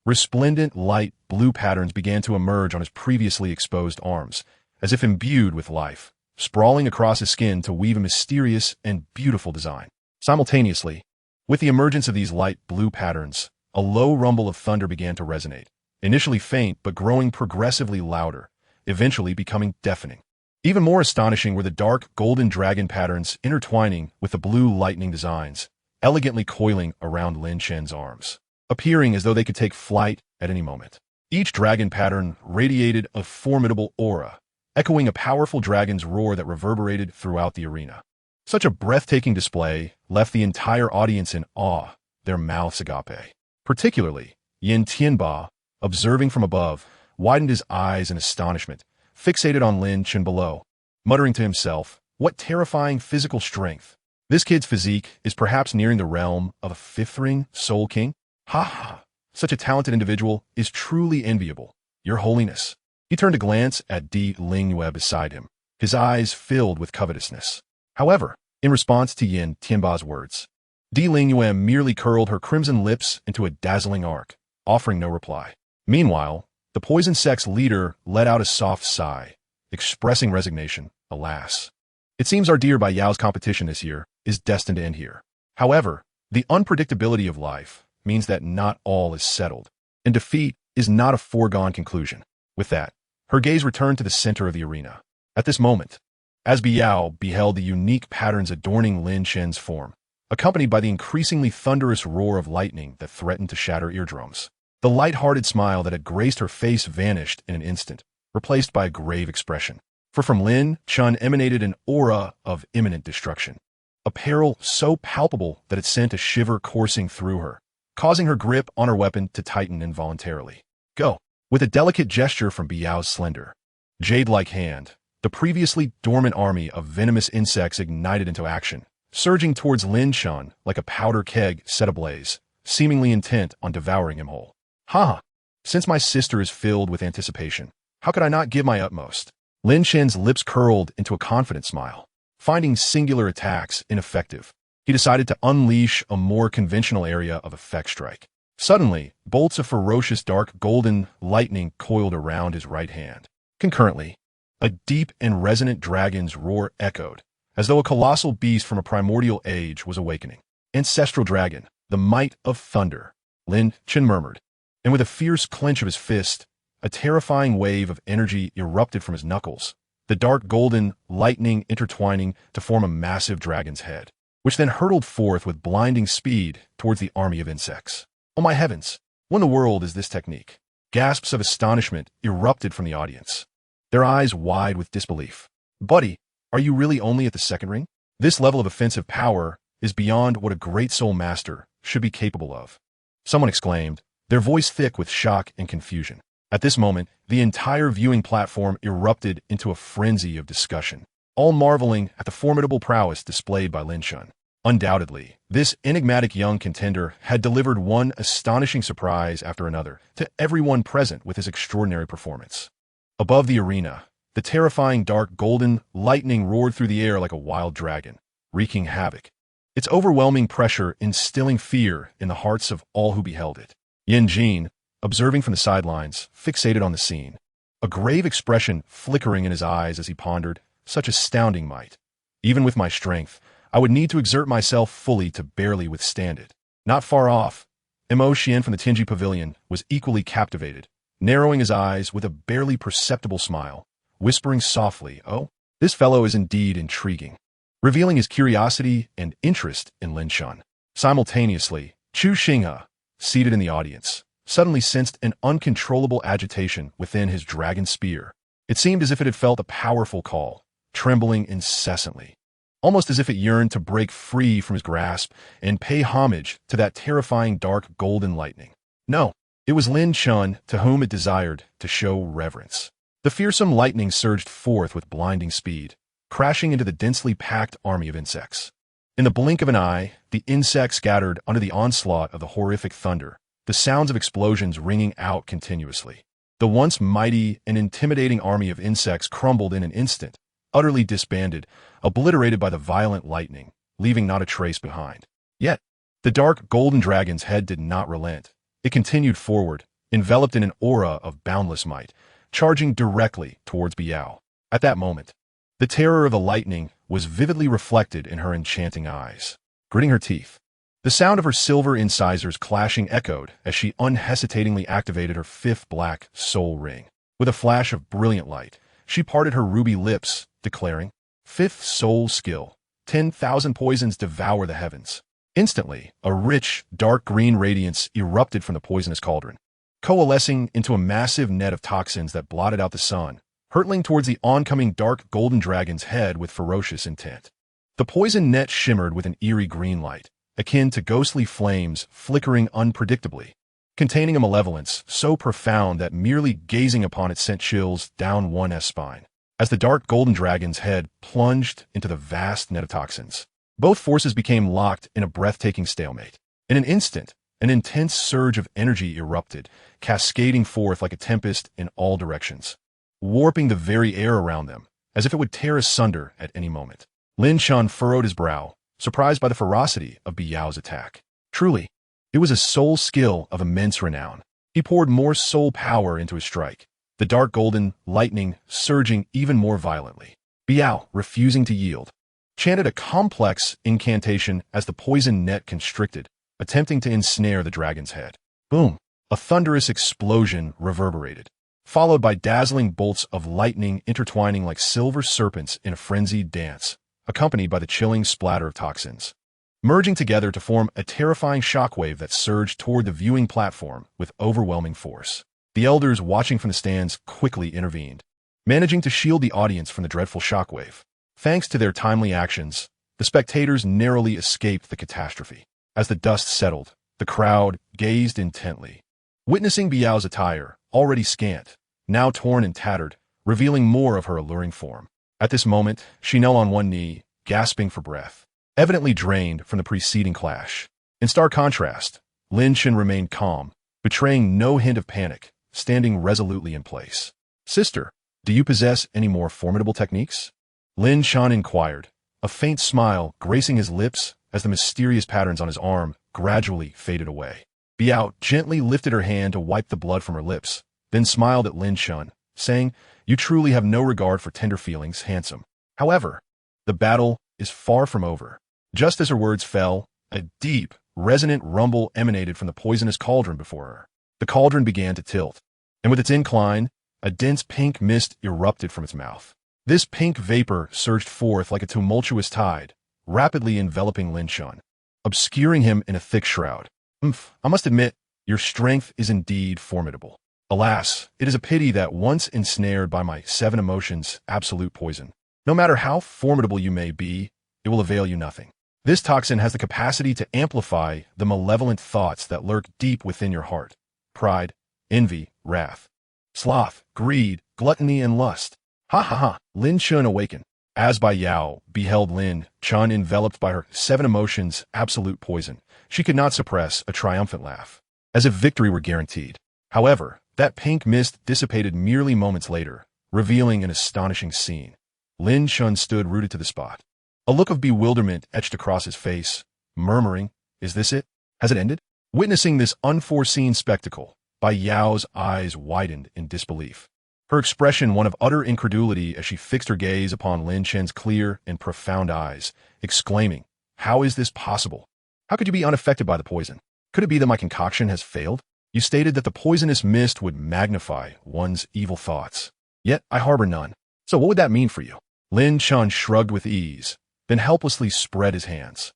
resplendent light blue patterns began to emerge on his previously exposed arms, as if imbued with life, sprawling across his skin to weave a mysterious and beautiful design. Simultaneously, with the emergence of these light blue patterns, a low rumble of thunder began to resonate, initially faint but growing progressively louder, eventually becoming deafening. Even more astonishing were the dark golden dragon patterns intertwining with the blue lightning designs, elegantly coiling around Lin Chen's arms, appearing as though they could take flight at any moment. Each dragon pattern radiated a formidable aura, echoing a powerful dragon's roar that reverberated throughout the arena. Such a breathtaking display left the entire audience in awe, their mouths agape. Particularly, Yin Tianba, observing from above, widened his eyes in astonishment, fixated on Lin Chen below, muttering to himself, what terrifying physical strength. This kid's physique is perhaps nearing the realm of a 5th ring soul king. Ha ha, such a talented individual is truly enviable, Your Holiness. He turned to glance at Di Lingyue beside him, his eyes filled with covetousness. However, in response to Yin Tianba's words, Di Lingyue merely curled her crimson lips into a dazzling arc, offering no reply. Meanwhile, the poison sect's leader let out a soft sigh, expressing resignation. Alas, it seems our dear Yao's competition this year is destined to end here. However, the unpredictability of life means that not all is settled, and defeat is not a foregone conclusion. With that, her gaze returned to the center of the arena. At this moment, as Yao beheld the unique patterns adorning Lin Chen's form, accompanied by the increasingly thunderous roar of lightning that threatened to shatter eardrums, the light-hearted smile that had graced her face vanished in an instant, replaced by a grave expression. For from Lin Chen emanated an aura of imminent destruction, a peril so palpable that it sent a shiver coursing through her, causing her grip on her weapon to tighten involuntarily. Go! With a delicate gesture from Yao's slender, jade-like hand, the previously dormant army of venomous insects ignited into action, surging towards Lin Chen like a powder keg set ablaze, seemingly intent on devouring him whole. Ha! Since my sister is filled with anticipation, how could I not give my utmost? Lin Chen's lips curled into a confident smile. Finding singular attacks ineffective, he decided to unleash a more conventional area of effect strike. Suddenly, bolts of ferocious dark golden lightning coiled around his right hand. Concurrently, a deep and resonant dragon's roar echoed, as though a colossal beast from a primordial age was awakening. Ancestral dragon, the might of thunder, Lin Chen murmured, and with a fierce clench of his fist, a terrifying wave of energy erupted from his knuckles, the dark golden lightning intertwining to form a massive dragon's head, which then hurtled forth with blinding speed towards the army of insects. Oh my heavens, what in the world is this technique? Gasps of astonishment erupted from the audience, their eyes wide with disbelief. Buddy, are you really only at the second ring? This level of offensive power is beyond what a great soul master should be capable of. Someone exclaimed, their voice thick with shock and confusion. At this moment, the entire viewing platform erupted into a frenzy of discussion, all marveling at the formidable prowess displayed by Lin Chen. Undoubtedly, this enigmatic young contender had delivered one astonishing surprise after another to everyone present with his extraordinary performance. Above the arena, the terrifying dark golden lightning roared through the air like a wild dragon, wreaking havoc, its overwhelming pressure instilling fear in the hearts of all who beheld it. Yin Jin, observing from the sidelines, fixated on the scene, a grave expression flickering in his eyes as he pondered, such astounding might. Even with my strength, I would need to exert myself fully to barely withstand it. Not far off, Mo Xian from the Tinji Pavilion was equally captivated, narrowing his eyes with a barely perceptible smile, whispering softly, "Oh, this fellow is indeed intriguing," revealing his curiosity and interest in Lin Chen. Simultaneously, Chu Xinghe, seated in the audience, suddenly sensed an uncontrollable agitation within his dragon spear. It seemed as if it had felt a powerful call, trembling incessantly, almost as if it yearned to break free from his grasp and pay homage to that terrifying dark golden lightning. No, it was Lin Chen to whom it desired to show reverence. The fearsome lightning surged forth with blinding speed, crashing into the densely packed army of insects. In the blink of an eye, the insects scattered under the onslaught of the horrific thunder, the sounds of explosions ringing out continuously. The once mighty and intimidating army of insects crumbled in an instant, utterly disbanded, obliterated by the violent lightning, leaving not a trace behind. Yet, the dark golden dragon's head did not relent. It continued forward, enveloped in an aura of boundless might, charging directly towards Yao. At that moment, the terror of the lightning was vividly reflected in her enchanting eyes. Gritting her teeth, the sound of her silver incisors clashing echoed as she unhesitatingly activated her fifth black soul ring. With a flash of brilliant light, she parted her ruby lips, declaring, "Fifth soul skill, 10,000 poisons devour the heavens." Instantly, a rich, dark green radiance erupted from the poisonous cauldron, coalescing into a massive net of toxins that blotted out the sun, hurtling towards the oncoming dark golden dragon's head with ferocious intent. The poison net shimmered with an eerie green light, akin to ghostly flames flickering unpredictably, containing a malevolence so profound that merely gazing upon it sent chills down one's spine. As the dark golden dragon's head plunged into the vast net of toxins, both forces became locked in a breathtaking stalemate. In an instant, an intense surge of energy erupted, cascading forth like a tempest in all directions, warping the very air around them, as if it would tear asunder at any moment. Lin Chen furrowed his brow, surprised by the ferocity of Yao's attack. Truly, it was a soul skill of immense renown. He poured more soul power into his strike, the dark golden lightning surging even more violently. Biao, refusing to yield, chanted a complex incantation as the poison net constricted, attempting to ensnare the dragon's head. Boom! A thunderous explosion reverberated, followed by dazzling bolts of lightning intertwining like silver serpents in a frenzied dance, accompanied by the chilling splatter of toxins, merging together to form a terrifying shockwave that surged toward the viewing platform with overwhelming force. The elders watching from the stands quickly intervened, managing to shield the audience from the dreadful shockwave. Thanks to their timely actions, the spectators narrowly escaped the catastrophe. As the dust settled, the crowd gazed intently, witnessing Biao's attire, already scant, now torn and tattered, revealing more of her alluring form. At this moment, she knelt on one knee, gasping for breath, evidently drained from the preceding clash. In stark contrast, Lin Chen remained calm, betraying no hint of panic, standing resolutely in place. "Sister, do you possess any more formidable techniques?" Lin Chen inquired, a faint smile gracing his lips as the mysterious patterns on his arm gradually faded away. Biao gently lifted her hand to wipe the blood from her lips, then smiled at Lin Chen, saying, "You truly have no regard for tender feelings, handsome." However, the battle is far from over. Just as her words fell, a deep, resonant rumble emanated from the poisonous cauldron before her. The cauldron began to tilt, and with its incline, a dense pink mist erupted from its mouth. This pink vapor surged forth like a tumultuous tide, rapidly enveloping Lin Chen, obscuring him in a thick shroud. I must admit, your strength is indeed formidable. Alas, it is a pity that once ensnared by my 7 emotions, absolute poison, no matter how formidable you may be, it will avail you nothing. This toxin has the capacity to amplify the malevolent thoughts that lurk deep within your heart: pride, envy, wrath, sloth, greed, gluttony, and lust. Ha ha ha! Lin Chen awakened. As Bai Yao beheld Lin Chen enveloped by her 7 emotions, absolute poison, she could not suppress a triumphant laugh, as if victory were guaranteed. However, that pink mist dissipated merely moments later, revealing an astonishing scene. Lin Chen stood rooted to the spot. A look of bewilderment etched across his face, murmuring, "Is this it? Has it ended?" Witnessing this unforeseen spectacle, Bai Yao's eyes widened in disbelief, her expression one of utter incredulity as she fixed her gaze upon Lin Chen's clear and profound eyes, exclaiming, "How is this possible? How could you be unaffected by the poison? Could it be that my concoction has failed? You stated that the poisonous mist would magnify one's evil thoughts. Yet I harbor none. So what would that mean for you?" Lin Chen shrugged with ease, then helplessly spread his hands.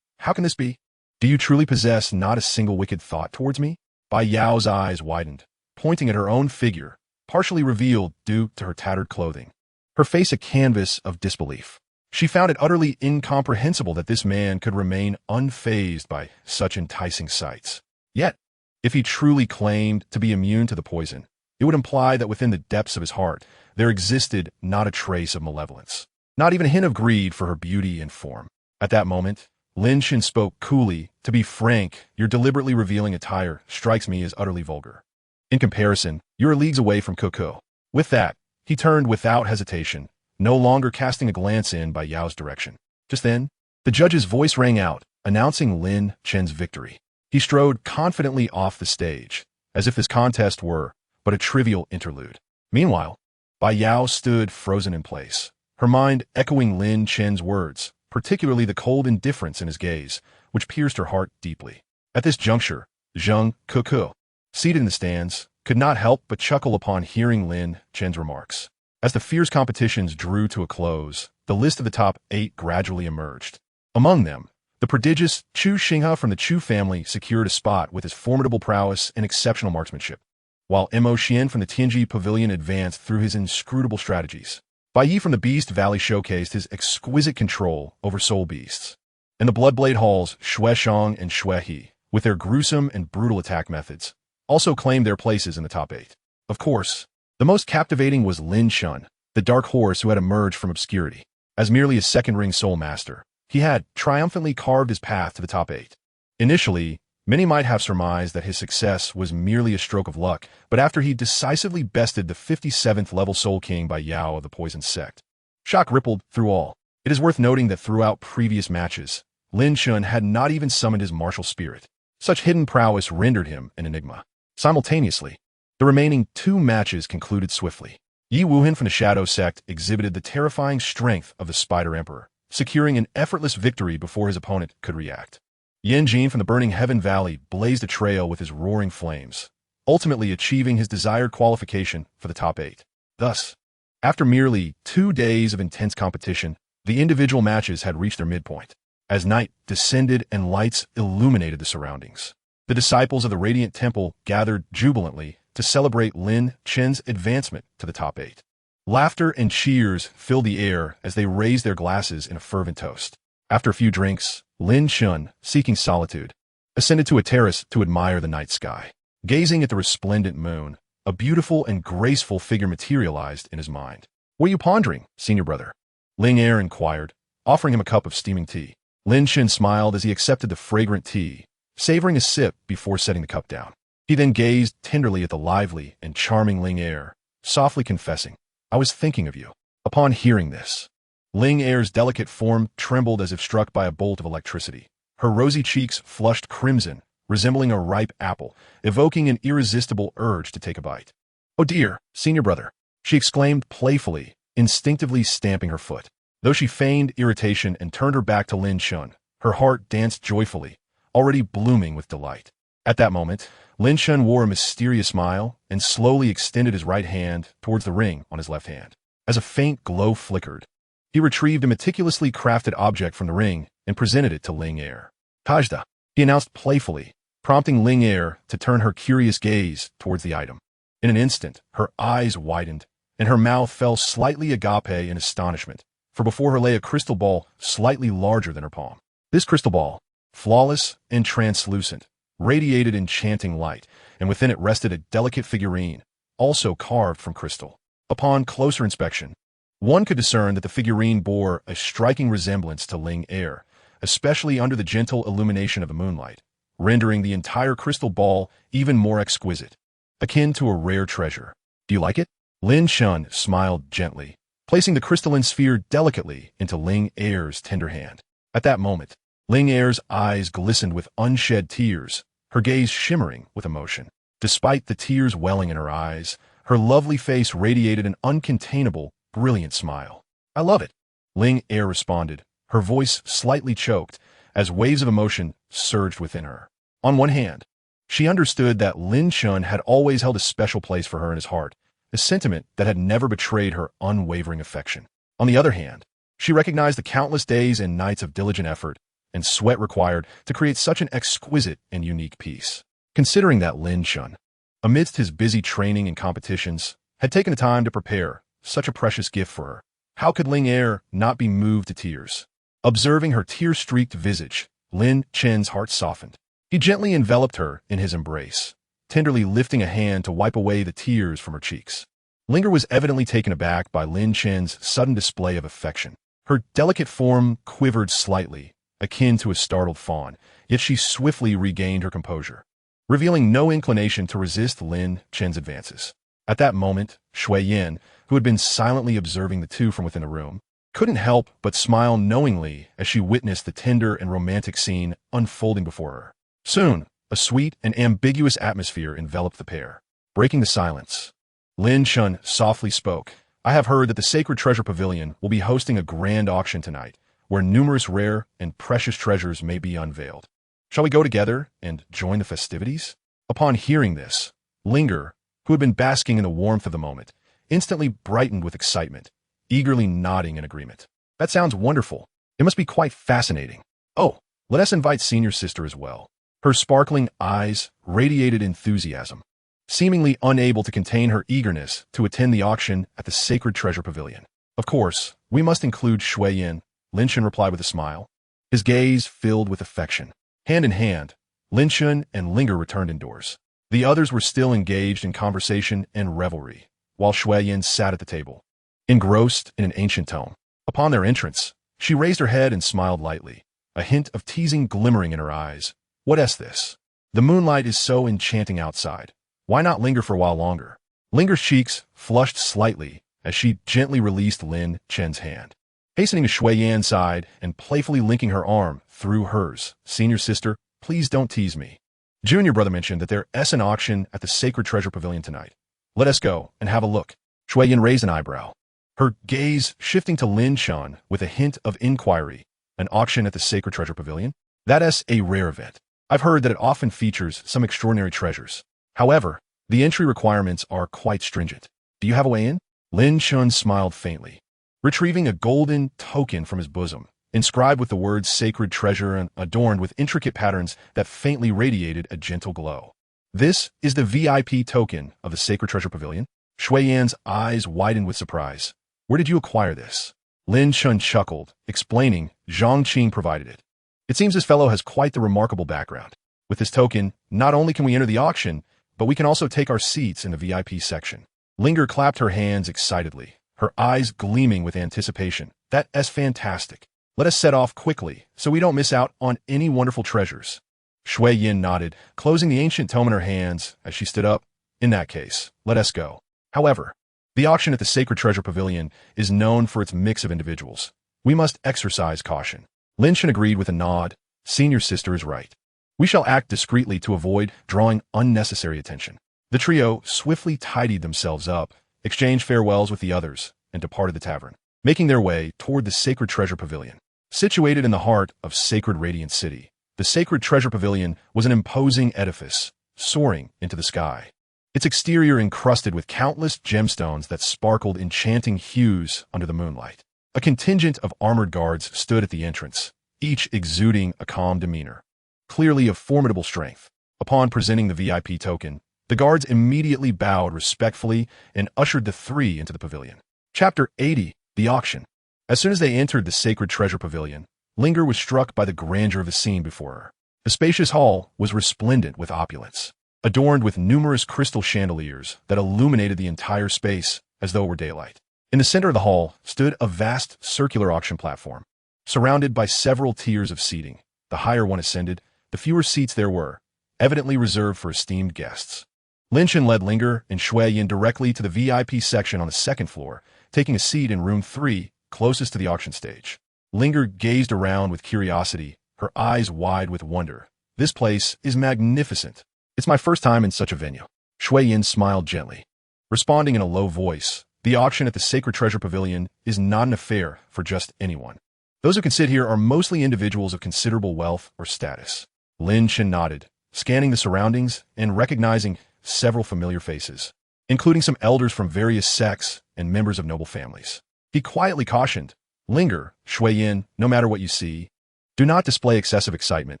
How can this be? Do you truly possess not a single wicked thought towards me?" Bai Yao's eyes widened, pointing at her own figure, partially revealed due to her tattered clothing, her face a canvas of disbelief. She found it utterly incomprehensible that this man could remain unfazed by such enticing sights. Yet, if he truly claimed to be immune to the poison, it would imply that within the depths of his heart there existed not a trace of malevolence, not even a hint of greed for her beauty and form. At that moment, Lin Chen spoke coolly. "To be frank, your deliberately revealing attire strikes me as utterly vulgar. In comparison, you are leagues away from Coco." With that, he turned without hesitation, no longer casting a glance in Bai Yao's direction. Just then, the judge's voice rang out, announcing Lin Chen's victory. He strode confidently off the stage, as if this contest were but a trivial interlude. Meanwhile, Bai Yao stood frozen in place, her mind echoing Lin Chen's words, particularly the cold indifference in his gaze, which pierced her heart deeply. At this juncture, Zheng Kuku, seated in the stands, could not help but chuckle upon hearing Lin Chen's remarks. As the fierce competitions drew to a close, the list of the top 8 gradually emerged. Among them, the prodigious Chu Xinghe from the Chu family secured a spot with his formidable prowess and exceptional marksmanship, while Mo Xian from the Tianji Pavilion advanced through his inscrutable strategies. Bai Yi from the Beast Valley showcased his exquisite control over soul beasts. And the Bloodblade Halls, Xue Shang and Xue He, with their gruesome and brutal attack methods, also claimed their places in the top 8. Of course, the most captivating was Lin Chen, the dark horse who had emerged from obscurity. As merely a second-ring soul master, he had triumphantly carved his path to the top 8. Initially, many might have surmised that his success was merely a stroke of luck, but after he decisively bested the 57th level Soul King Bai Yao of the Poison Sect, shock rippled through all. It is worth noting that throughout previous matches, Lin Chen had not even summoned his martial spirit. Such hidden prowess rendered him an enigma. Simultaneously, the remaining 2 matches concluded swiftly. Yi Wuhan from the Shadow Sect exhibited the terrifying strength of the Spider Emperor, securing an effortless victory before his opponent could react. Yan Jin from the Burning Heaven Valley blazed a trail with his roaring flames, ultimately achieving his desired qualification for the top 8. Thus, after merely 2 days of intense competition, the individual matches had reached their midpoint. As night descended and lights illuminated the surroundings, the disciples of the Radiant Temple gathered jubilantly to celebrate Lin Chen's advancement to the top 8. Laughter and cheers filled the air as they raised their glasses in a fervent toast. After a few drinks, Lin Chen, seeking solitude, ascended to a terrace to admire the night sky. Gazing at the resplendent moon, a beautiful and graceful figure materialized in his mind. "What are you pondering, senior brother?" Ling Er inquired, offering him a cup of steaming tea. Lin Chen smiled as he accepted the fragrant tea, savoring a sip before setting the cup down. He then gazed tenderly at the lively and charming Ling Er, softly confessing, "I was thinking of you." Upon hearing this, Ling Er's delicate form trembled as if struck by a bolt of electricity. Her rosy cheeks flushed crimson, resembling a ripe apple, evoking an irresistible urge to take a bite. "Oh dear, senior brother," she exclaimed playfully, instinctively stamping her foot. Though she feigned irritation and turned her back to Lin Chen, her heart danced joyfully, already blooming with delight. At that moment, Lin Chen wore a mysterious smile and slowly extended his right hand towards the ring on his left hand. As a faint glow flickered, he retrieved a meticulously crafted object from the ring and presented it to Ling Er. "Tajda," he announced playfully, prompting Ling Er to turn her curious gaze towards the item. In an instant, her eyes widened, and her mouth fell slightly agape in astonishment, for before her lay a crystal ball slightly larger than her palm. This crystal ball, flawless and translucent, radiated enchanting light, and within it rested a delicate figurine, also carved from crystal. Upon closer inspection, one could discern that the figurine bore a striking resemblance to Ling Er, especially under the gentle illumination of the moonlight, rendering the entire crystal ball even more exquisite, akin to a rare treasure. "Do you like it?" Lin Chen smiled gently, placing the crystalline sphere delicately into Ling Er's tender hand. At that moment, Ling Er's eyes glistened with unshed tears, her gaze shimmering with emotion. Despite the tears welling in her eyes, her lovely face radiated an uncontainable, brilliant smile. "I love it," Ling Er responded, her voice slightly choked as waves of emotion surged within her. On one hand, she understood that Lin Chen had always held a special place for her in his heart, a sentiment that had never betrayed her unwavering affection. On the other hand, she recognized the countless days and nights of diligent effort and sweat required to create such an exquisite and unique piece. Considering that Lin Chen, amidst his busy training and competitions, had taken the time to prepare such a precious gift for her, how could Ling Er not be moved to tears? Observing her tear-streaked visage, Lin Chen's heart softened. He gently enveloped her in his embrace, tenderly lifting a hand to wipe away the tears from her cheeks. Linger was evidently taken aback by Lin Chen's sudden display of affection. Her delicate form quivered slightly, akin to a startled fawn, yet she swiftly regained her composure, revealing no inclination to resist Lin Chen's advances. At that moment, Shui Yin, who had been silently observing the two from within the room, couldn't help but smile knowingly as she witnessed the tender and romantic scene unfolding before her. Soon, a sweet and ambiguous atmosphere enveloped the pair. Breaking the silence, Lin Chen softly spoke. "I have heard that the Sacred Treasure Pavilion will be hosting a grand auction tonight, where numerous rare and precious treasures may be unveiled. Shall we go together and join the festivities?" Upon hearing this, Linger, who had been basking in the warmth of the moment, instantly brightened with excitement, eagerly nodding in agreement. "That sounds wonderful. It must be quite fascinating. Oh, let us invite senior sister as well." Her sparkling eyes radiated enthusiasm, seemingly unable to contain her eagerness to attend the auction at the Sacred Treasure Pavilion. "Of course, we must include Shui Yin," Lin Chen replied with a smile, his gaze filled with affection. Hand in hand, Lin Chen and Linger returned indoors. The others were still engaged in conversation and revelry, while Shui Yin sat at the table, engrossed in an ancient tome. Upon their entrance, she raised her head and smiled lightly, a hint of teasing glimmering in her eyes. "What is this? The moonlight is so enchanting outside. Why not linger for a while longer?" Linger's cheeks flushed slightly as she gently released Lin Chen's hand. Hastening to Shui Yan's side and playfully linking her arm through hers, "Senior sister, please don't tease me." Junior brother mentioned that there's an auction at the Sacred Treasure Pavilion tonight. Let us go and have a look. Shui Yin raised an eyebrow, her gaze shifting to Lin Chen with a hint of inquiry. An auction at the Sacred Treasure Pavilion? That's a rare event. I've heard that it often features some extraordinary treasures. However, the entry requirements are quite stringent. Do you have a way in? Lin Chen smiled faintly, retrieving a golden token from his bosom, inscribed with the words Sacred Treasure and adorned with intricate patterns that faintly radiated a gentle glow. This is the VIP token of the Sacred Treasure Pavilion? Shui Yan's eyes widened with surprise. Where did you acquire this? Lin Chen chuckled, explaining Zhang Qing provided it. It seems this fellow has quite the remarkable background. With this token, not only can we enter the auction, but we can also take our seats in the VIP section. Linger clapped her hands excitedly, her eyes gleaming with anticipation. That's fantastic. Let us set off quickly, so we don't miss out on any wonderful treasures. Shui Yin nodded, closing the ancient tome in her hands as she stood up. In that case, let us go. However, the auction at the Sacred Treasure Pavilion is known for its mix of individuals. We must exercise caution. Lin Chen agreed with a nod. Senior sister is right. We shall act discreetly to avoid drawing unnecessary attention. The trio swiftly tidied themselves up, exchanged farewells with the others, and departed the tavern, making their way toward the Sacred Treasure Pavilion. Situated in the heart of Sacred Radiant City, the Sacred Treasure Pavilion was an imposing edifice, soaring into the sky. Its exterior encrusted with countless gemstones that sparkled enchanting hues under the moonlight. A contingent of armored guards stood at the entrance, each exuding a calm demeanor, clearly of formidable strength. Upon presenting the VIP token, the guards immediately bowed respectfully and ushered the three into the pavilion. Chapter 80, The Auction. As soon as they entered the Sacred Treasure Pavilion, Linger was struck by the grandeur of the scene before her. The spacious hall was resplendent with opulence, adorned with numerous crystal chandeliers that illuminated the entire space as though it were daylight. In the center of the hall stood a vast circular auction platform, surrounded by several tiers of seating. The higher one ascended, the fewer seats there were, evidently reserved for esteemed guests. Lin Chen led Linger and Shui Yin directly to the VIP section on the second floor, taking a seat in room 3, closest to the auction stage. Linger gazed around with curiosity, her eyes wide with wonder. This place is magnificent. It's my first time in such a venue. Shui Yin smiled gently, responding in a low voice. The auction at the Sacred Treasure Pavilion is not an affair for just anyone. Those who can sit here are mostly individuals of considerable wealth or status. Lin Chen nodded, scanning the surroundings and recognizing several familiar faces, including some elders from various sects and members of noble families. He quietly cautioned, Linger, Shui Yin, no matter what you see, do not display excessive excitement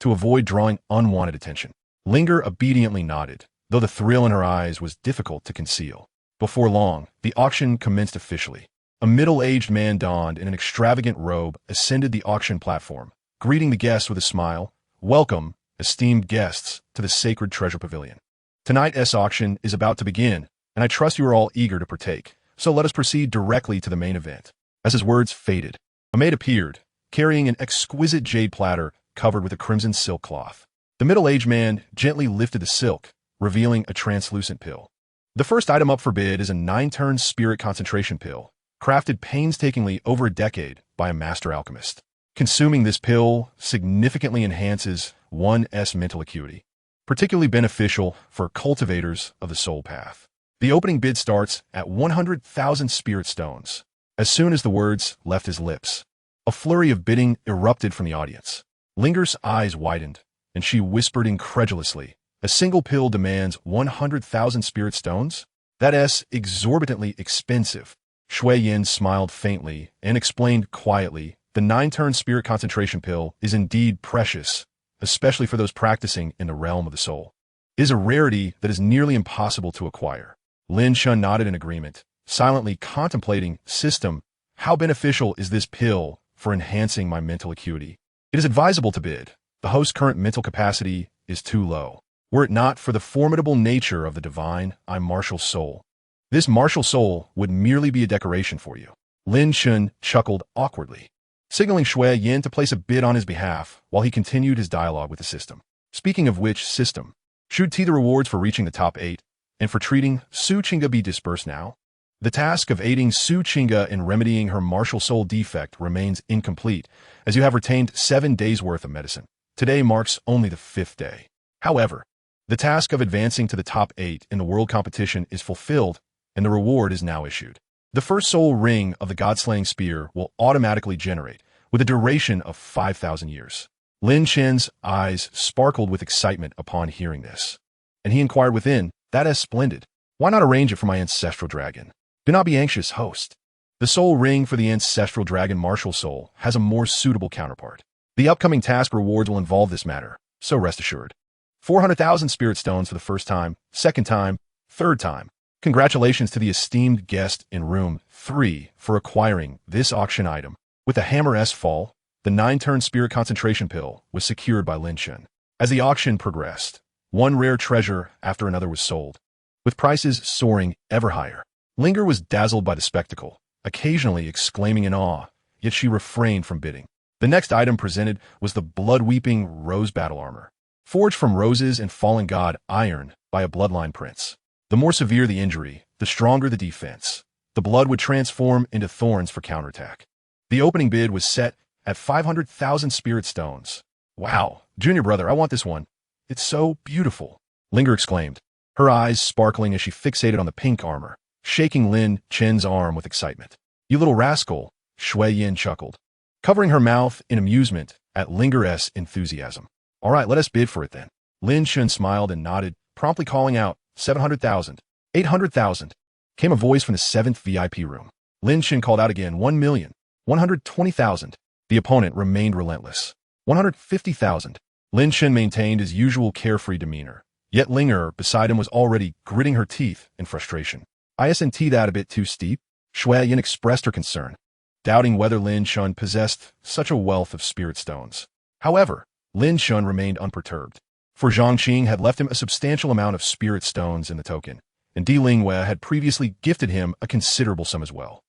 to avoid drawing unwanted attention. Linger obediently nodded, though the thrill in her eyes was difficult to conceal. Before long, the auction commenced officially. A middle-aged man donned in an extravagant robe ascended the auction platform, greeting the guests with a smile. Welcome, esteemed guests, to the Sacred Treasure Pavilion. Tonight's auction is about to begin, and I trust you are all eager to partake, so let us proceed directly to the main event. As his words faded, a maid appeared, carrying an exquisite jade platter covered with a crimson silk cloth. The middle-aged man gently lifted the silk, revealing a translucent pill. The first item up for bid is a 9-turn spirit concentration pill, crafted painstakingly over a decade by a master alchemist. Consuming this pill significantly enhances one's mental acuity, particularly beneficial for cultivators of the soul path. The opening bid starts at 100,000 spirit stones. As soon as the words left his lips, a flurry of bidding erupted from the audience. Linger's eyes widened, and she whispered incredulously, a single pill demands 100,000 spirit stones? That's exorbitantly expensive. Shui Yin smiled faintly and explained quietly, the 9-turn spirit concentration pill is indeed precious, especially for those practicing in the realm of the soul. It is a rarity that is nearly impossible to acquire. Lin Chen nodded in agreement, silently contemplating, system, how beneficial is this pill for enhancing my mental acuity? It is advisable to bid. The host's current mental capacity is too low. Were it not for the formidable nature of the divine, martial soul, this martial soul would merely be a decoration for you. Lin Chen chuckled awkwardly, signaling Shui Yin to place a bid on his behalf while he continued his dialogue with the system. Speaking of which system, should the rewards for reaching the top 8 and for treating Su Qingga be dispersed now? The task of aiding Su Qingga in remedying her martial soul defect remains incomplete, as you have retained 7 days' worth of medicine. Today marks only the 5th day. However, The task of advancing to the top 8 in the world competition is fulfilled, and the reward is now issued. The first soul ring of the god-slaying spear will automatically generate, with a duration of 5,000 years. Lin Chen's eyes sparkled with excitement upon hearing this, and he inquired within, "That is splendid. Why not arrange it for my ancestral dragon? Do not be anxious, host. The soul ring for the ancestral dragon martial soul has a more suitable counterpart. The upcoming task rewards will involve this matter, so rest assured. 400,000 spirit stones for the first time, second time, third time. Congratulations to the esteemed guest in room 3 for acquiring this auction item. With the hammer S fall, the 9-turn spirit concentration pill was secured by Lin Chen. As the auction progressed, one rare treasure after another was sold, with prices soaring ever higher. Linger was dazzled by the spectacle, occasionally exclaiming in awe, yet she refrained from bidding. The next item presented was the blood-weeping rose battle armor, forged from roses and fallen god iron by a bloodline prince. The more severe the injury, the stronger the defense. The blood would transform into thorns for counterattack. The opening bid was set at 500,000 spirit stones. "Wow, junior brother, I want this one. It's so beautiful," Linger exclaimed, her eyes sparkling as she fixated on the pink armor, shaking Lin Chen's arm with excitement. "You little rascal," Shui Yin chuckled, covering her mouth in amusement at Linger's enthusiasm. "All right, let us bid for it then." Lin Chen smiled and nodded, promptly calling out, 700,000, 800,000. Came a voice from the 7th VIP room. Lin Chen called out again, 1,000,000, 120,000. The opponent remained relentless. 150,000. Lin Chen maintained his usual carefree demeanor, yet Linger beside him was already gritting her teeth in frustration. "Isn't that a bit too steep?" Shui Yin expressed her concern, doubting whether Lin Chen possessed such a wealth of spirit stones. However, Lin Chen remained unperturbed, for Zhang Qing had left him a substantial amount of spirit stones in the token, and Di Lingwei had previously gifted him a considerable sum as well.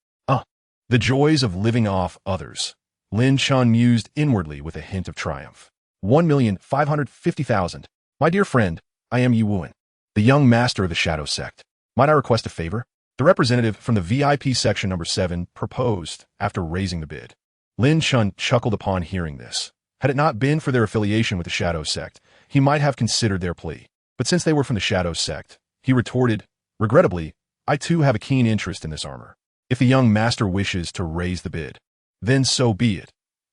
The joys of living off others, Lin Chen mused inwardly with a hint of triumph. 1,550,000. "My dear friend, I am Yi Wuan, the young master of the Shadow Sect. Might I request a favor?" The representative from the VIP section number 7 proposed after raising the bid. Lin Chen chuckled upon hearing this. Had it not been for their affiliation with the Shadow Sect, he might have considered their plea. But since they were from the Shadow Sect, he retorted, "Regrettably, I too have a keen interest in this armor. If the young master wishes to raise the bid, then so be it.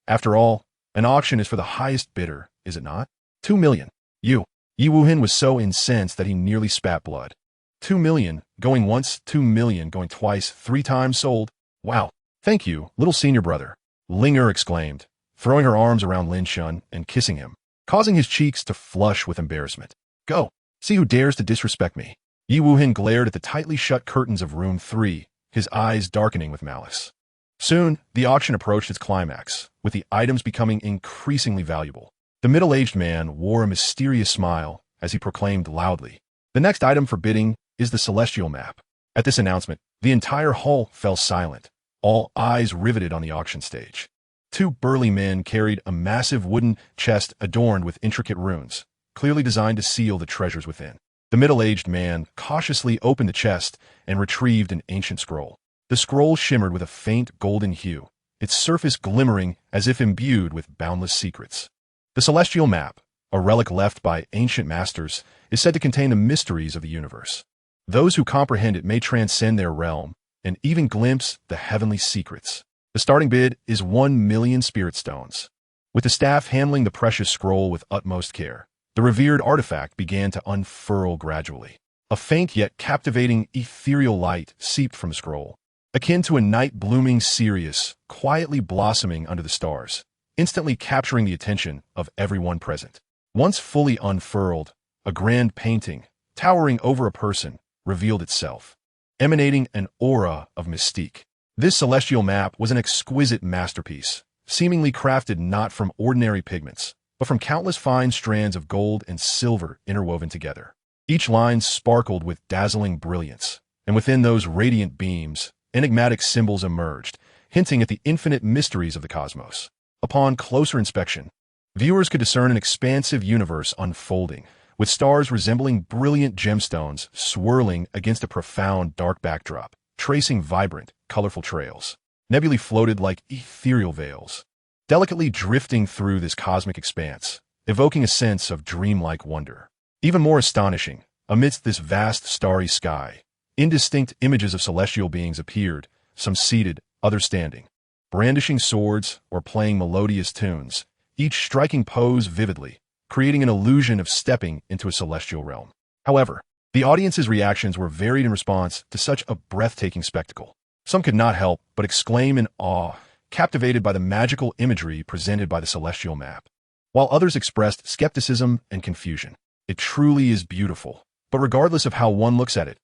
After all, an auction is for the highest bidder, is it not? 2,000,000. Yi Wuhan was so incensed that he nearly spat blood. 2,000,000, going once, 2,000,000, going twice, 3 times sold. Wow. "Thank you, little senior brother," Linger exclaimed, throwing her arms around Lin Chen and kissing him, causing his cheeks to flush with embarrassment. "Go, see who dares to disrespect me." Yi Wuhan glared at the tightly shut curtains of room 3, his eyes darkening with malice. Soon, the auction approached its climax, with the items becoming increasingly valuable. The middle-aged man wore a mysterious smile as he proclaimed loudly, "The next item for bidding is the celestial map." At this announcement, the entire hall fell silent, all eyes riveted on the auction stage. 2 burly men carried a massive wooden chest adorned with intricate runes, clearly designed to seal the treasures within. The middle-aged man cautiously opened the chest and retrieved an ancient scroll. The scroll shimmered with a faint golden hue, its surface glimmering as if imbued with boundless secrets. The celestial map, a relic left by ancient masters, is said to contain the mysteries of the universe. Those who comprehend it may transcend their realm and even glimpse the heavenly secrets. The starting bid is 1,000,000 spirit stones. With the staff handling the precious scroll with utmost care, the revered artifact began to unfurl gradually. A faint yet captivating ethereal light seeped from the scroll, akin to a night blooming Sirius quietly blossoming under the stars, instantly capturing the attention of everyone present. Once fully unfurled, a grand painting, towering over a person, revealed itself, emanating an aura of mystique. This celestial map was an exquisite masterpiece, seemingly crafted not from ordinary pigments, but from countless fine strands of gold and silver interwoven together. Each line sparkled with dazzling brilliance, and within those radiant beams, enigmatic symbols emerged, hinting at the infinite mysteries of the cosmos. Upon closer inspection, viewers could discern an expansive universe unfolding, with stars resembling brilliant gemstones swirling against a profound dark backdrop, tracing vibrant, colorful trails. Nebulae floated like ethereal veils, delicately drifting through this cosmic expanse, evoking a sense of dreamlike wonder. Even more astonishing, amidst this vast starry sky, indistinct images of celestial beings appeared, some seated, others standing, brandishing swords or playing melodious tunes, each striking pose vividly, creating an illusion of stepping into a celestial realm. However, the audience's reactions were varied in response to such a breathtaking spectacle. Some could not help but exclaim in awe, captivated by the magical imagery presented by the celestial map, while others expressed skepticism and confusion. It truly is beautiful, but regardless of how one looks at it,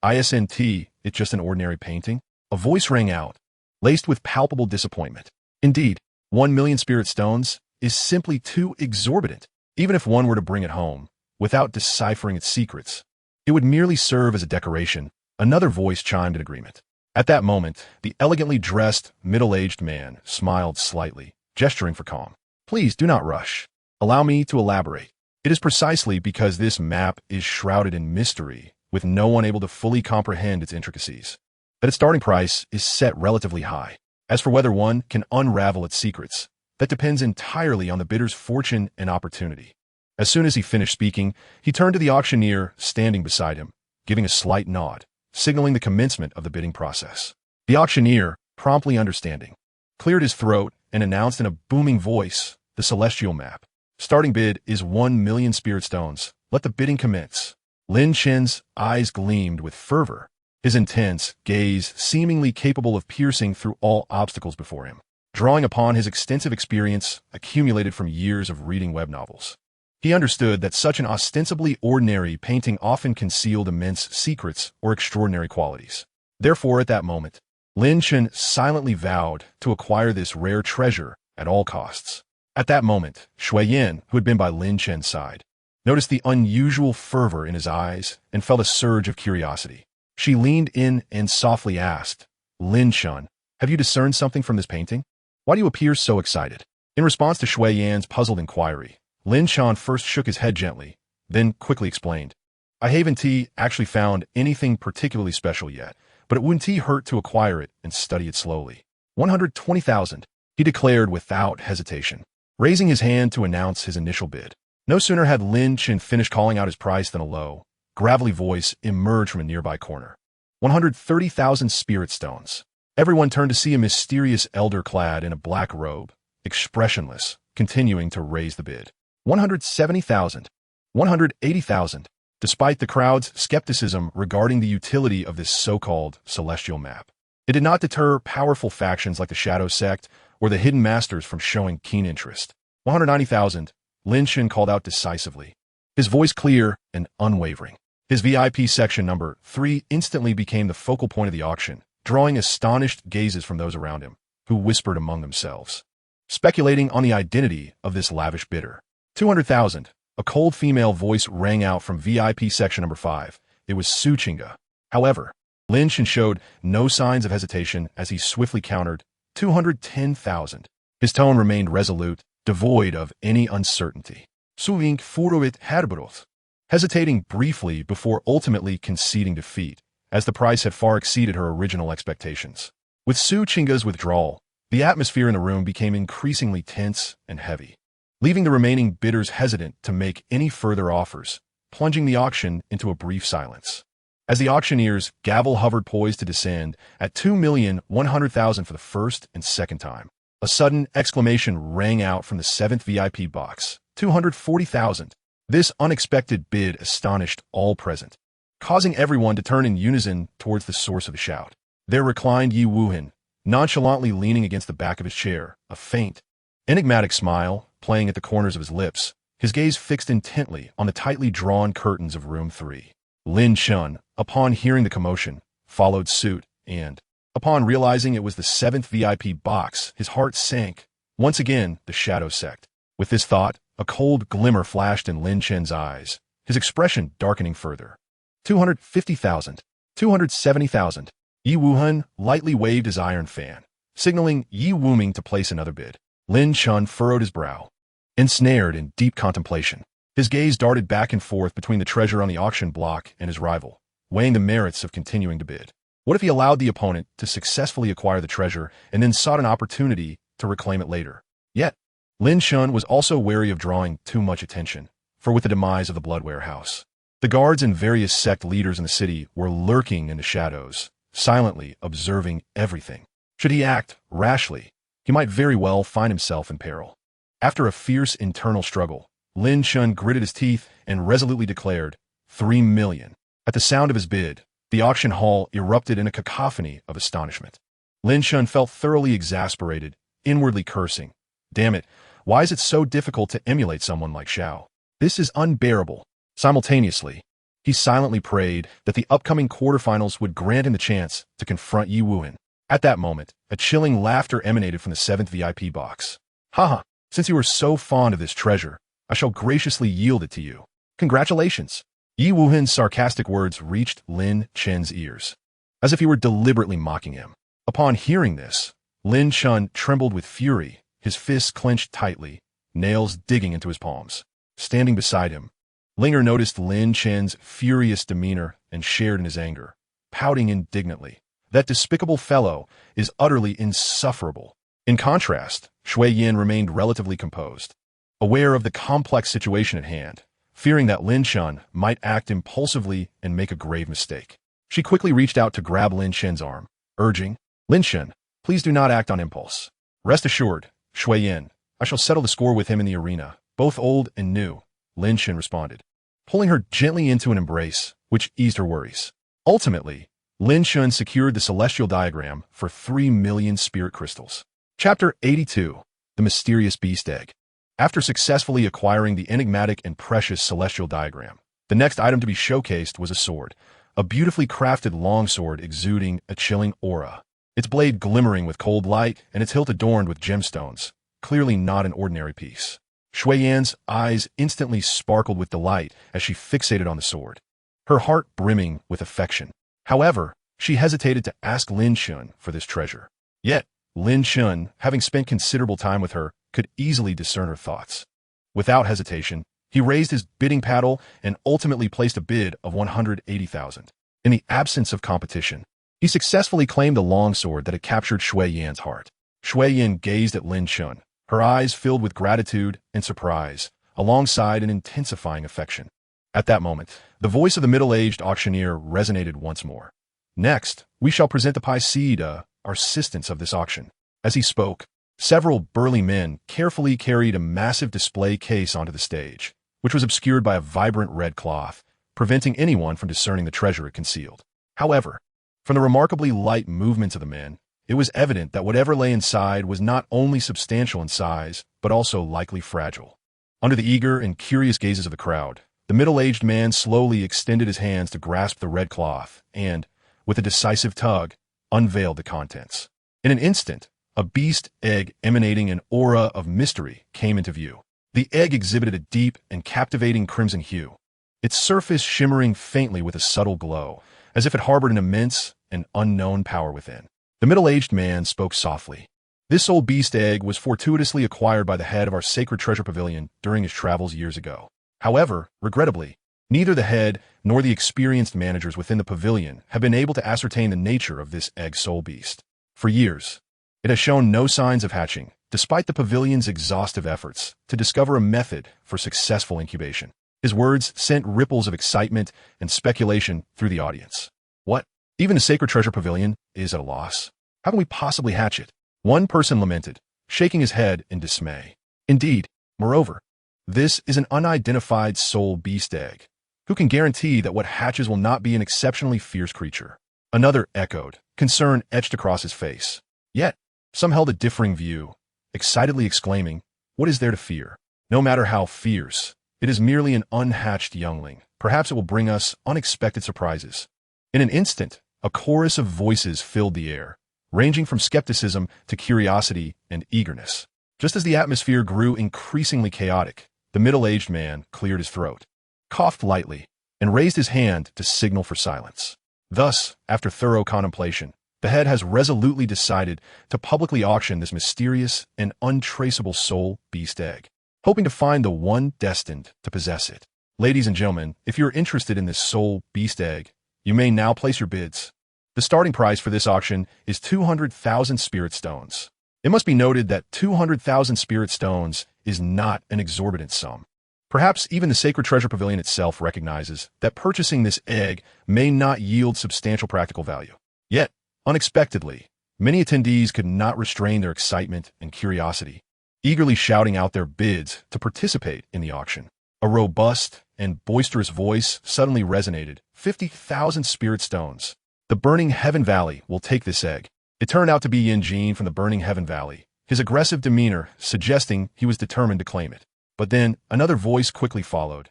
isn't it just an ordinary painting? A voice rang out, laced with palpable disappointment. Indeed, 1,000,000 spirit stones is simply too exorbitant. Even if one were to bring it home, without deciphering its secrets, it would merely serve as a decoration. Another voice chimed in agreement. At that moment, the elegantly dressed, middle-aged man smiled slightly, gesturing for calm. Please do not rush. Allow me to elaborate. It is precisely because this map is shrouded in mystery, with no one able to fully comprehend its intricacies, that its starting price is set relatively high. As for whether one can unravel its secrets, that depends entirely on the bidder's fortune and opportunity. As soon as he finished speaking, he turned to the auctioneer standing beside him, giving a slight nod, signaling the commencement of the bidding process. The auctioneer, promptly understanding, cleared his throat and announced in a booming voice, the celestial map. Starting bid is 1,000,000 spirit stones. Let the bidding commence. Lin Chen's eyes gleamed with fervor, his intense gaze seemingly capable of piercing through all obstacles before him. Drawing upon his extensive experience accumulated from years of reading web novels, he understood that such an ostensibly ordinary painting often concealed immense secrets or extraordinary qualities. Therefore, at that moment, Lin Chen silently vowed to acquire this rare treasure at all costs. At that moment, Shui Yan, who had been by Lin Chen's side, noticed the unusual fervor in his eyes and felt a surge of curiosity. She leaned in and softly asked, Lin Chen, have you discerned something from this painting? Why do you appear so excited? In response to Shui Yan's puzzled inquiry, Lin Chen first shook his head gently, then quickly explained, I haven't actually found anything particularly special yet, but it wouldn't hurt to acquire it and study it slowly. 120,000, he declared without hesitation, raising his hand to announce his initial bid. No sooner had Lin Chen finished calling out his price than a low, gravelly voice emerged from a nearby corner. 130,000 spirit stones. Everyone turned to see a mysterious elder clad in a black robe, expressionless, continuing to raise the bid. 170,000. 180,000. Despite the crowd's skepticism regarding the utility of this so-called celestial map, it did not deter powerful factions like the Shadow Sect or the Hidden Masters from showing keen interest. 190,000. Lin Chen called out decisively, his voice clear and unwavering. His VIP section number 3 instantly became the focal point of the auction, drawing astonished gazes from those around him, who whispered among themselves, speculating on the identity of this lavish bidder. 200,000. A cold female voice rang out from VIP section number 5. It was Su Qingge. However, Lin Chen showed no signs of hesitation as he swiftly countered 210,000. His tone remained resolute, devoid of any uncertainty. Suink furuit herbrot, hesitating briefly before ultimately conceding defeat, as the price had far exceeded her original expectations. With Su Qingge's withdrawal, the atmosphere in the room became increasingly tense and heavy, leaving the remaining bidders hesitant to make any further offers, plunging the auction into a brief silence. As the auctioneer's gavel hovered poised to descend at 2,100,000 for the first and second time, a sudden exclamation rang out from the 7th VIP box, 240,000. This unexpected bid astonished all present, causing everyone to turn in unison towards the source of the shout. There reclined Yi Wuhan, nonchalantly leaning against the back of his chair, a faint, enigmatic smile playing at the corners of his lips, his gaze fixed intently on the tightly drawn curtains of room 3. Lin Chen, upon hearing the commotion, followed suit, and, upon realizing it was the 7th VIP box, his heart sank. Once again, the Shadow Sect. With this thought, a cold glimmer flashed in Lin Chen's eyes, his expression darkening further. 250,000. 270,000. Yi Wuhan lightly waved his iron fan, signaling Yi Wuming to place another bid. Lin Chen furrowed his brow, ensnared in deep contemplation. His gaze darted back and forth between the treasure on the auction block and his rival, weighing the merits of continuing to bid. What if he allowed the opponent to successfully acquire the treasure and then sought an opportunity to reclaim it later? Yet, Lin Chen was also wary of drawing too much attention, for with the demise of the blood warehouse, the guards and various sect leaders in the city were lurking in the shadows, silently observing everything. Should he act rashly, he might very well find himself in peril. After a fierce internal struggle, Lin Chen gritted his teeth and resolutely declared, 3 million. At the sound of his bid, the auction hall erupted in a cacophony of astonishment. Lin Chen felt thoroughly exasperated, inwardly cursing. Damn it, why is it so difficult to emulate someone like Xiao? This is unbearable. Simultaneously, he silently prayed that the upcoming quarterfinals would grant him the chance to confront Yi Wuhan. At that moment, a chilling laughter emanated from the 7th VIP box. Haha, since you are so fond of this treasure, I shall graciously yield it to you. Congratulations. Yi Wuhan's sarcastic words reached Lin Chen's ears, as if he were deliberately mocking him. Upon hearing this, Lin Chen trembled with fury, his fists clenched tightly, nails digging into his palms. Standing beside him, Linger noticed Lin Chen's furious demeanor and shared in his anger, pouting indignantly. That despicable fellow is utterly insufferable. In contrast, Shui Yin remained relatively composed, aware of the complex situation at hand, fearing that Lin Chen might act impulsively and make a grave mistake. She quickly reached out to grab Lin Chen's arm, urging, Lin Chen, please do not act on impulse. Rest assured, Shui Yin, I shall settle the score with him in the arena, both old and new, Lin Chen responded, pulling her gently into an embrace, which eased her worries. Ultimately, Lin Chen secured the celestial diagram for 3 million spirit crystals. Chapter 82, The Mysterious Beast Egg. After successfully acquiring the enigmatic and precious celestial diagram, the next item to be showcased was a sword, a beautifully crafted longsword exuding a chilling aura, its blade glimmering with cold light and its hilt adorned with gemstones, clearly not an ordinary piece. Shui Yan's eyes instantly sparkled with delight as she fixated on the sword, her heart brimming with affection. However, she hesitated to ask Lin Chen for this treasure. Yet, Lin Chen, having spent considerable time with her, could easily discern her thoughts. Without hesitation, he raised his bidding paddle and ultimately placed a bid of 180,000. In the absence of competition, he successfully claimed the longsword that had captured Shui Yan's heart. Shui Yan gazed at Lin Chen, her eyes filled with gratitude and surprise, alongside an intensifying affection. At that moment, the voice of the middle-aged auctioneer resonated once more. Next, we shall present the Paisida, our assistants of this auction. As he spoke, several burly men carefully carried a massive display case onto the stage, which was obscured by a vibrant red cloth, preventing anyone from discerning the treasure it concealed. However, from the remarkably light movements of the men, it was evident that whatever lay inside was not only substantial in size, but also likely fragile. Under the eager and curious gazes of the crowd, the middle-aged man slowly extended his hands to grasp the red cloth and, with a decisive tug, unveiled the contents. In an instant, a beast egg emanating an aura of mystery came into view. The egg exhibited a deep and captivating crimson hue, its surface shimmering faintly with a subtle glow, as if it harbored an immense and unknown power within. The middle-aged man spoke softly. This old beast egg was fortuitously acquired by the head of our sacred treasure pavilion during his travels years ago. However, regrettably, neither the head nor the experienced managers within the pavilion have been able to ascertain the nature of this egg soul beast. For years, it has shown no signs of hatching, despite the pavilion's exhaustive efforts to discover a method for successful incubation. His words sent ripples of excitement and speculation through the audience. What? Even the sacred treasure pavilion is at a loss? How can we possibly hatch it? One person lamented, shaking his head in dismay. Indeed, moreover, this is an unidentified soul beast egg. Who can guarantee that what hatches will not be an exceptionally fierce creature? Another echoed, concern etched across his face. Yet, some held a differing view, excitedly exclaiming, what is there to fear? No matter how fierce, it is merely an unhatched youngling. Perhaps it will bring us unexpected surprises. In an instant, a chorus of voices filled the air, ranging from skepticism to curiosity and eagerness. Just as the atmosphere grew increasingly chaotic, the middle-aged man cleared his throat, coughed lightly, and raised his hand to signal for silence. Thus, after thorough contemplation, the head has resolutely decided to publicly auction this mysterious and untraceable soul beast egg, hoping to find the one destined to possess it. Ladies and gentlemen, if you're interested in this soul beast egg, you may now place your bids. The starting price for this auction is 200,000 spirit stones. It must be noted that 200,000 spirit stones is not an exorbitant sum. Perhaps even the Sacred Treasure Pavilion itself recognizes that purchasing this egg may not yield substantial practical value. Yet, unexpectedly, many attendees could not restrain their excitement and curiosity, eagerly shouting out their bids to participate in the auction. A robust and boisterous voice suddenly resonated. 50,000 spirit stones. The Burning Heaven Valley will take this egg. It turned out to be Yin Jin from the Burning Heaven Valley, his aggressive demeanor suggesting he was determined to claim it. But then another voice quickly followed.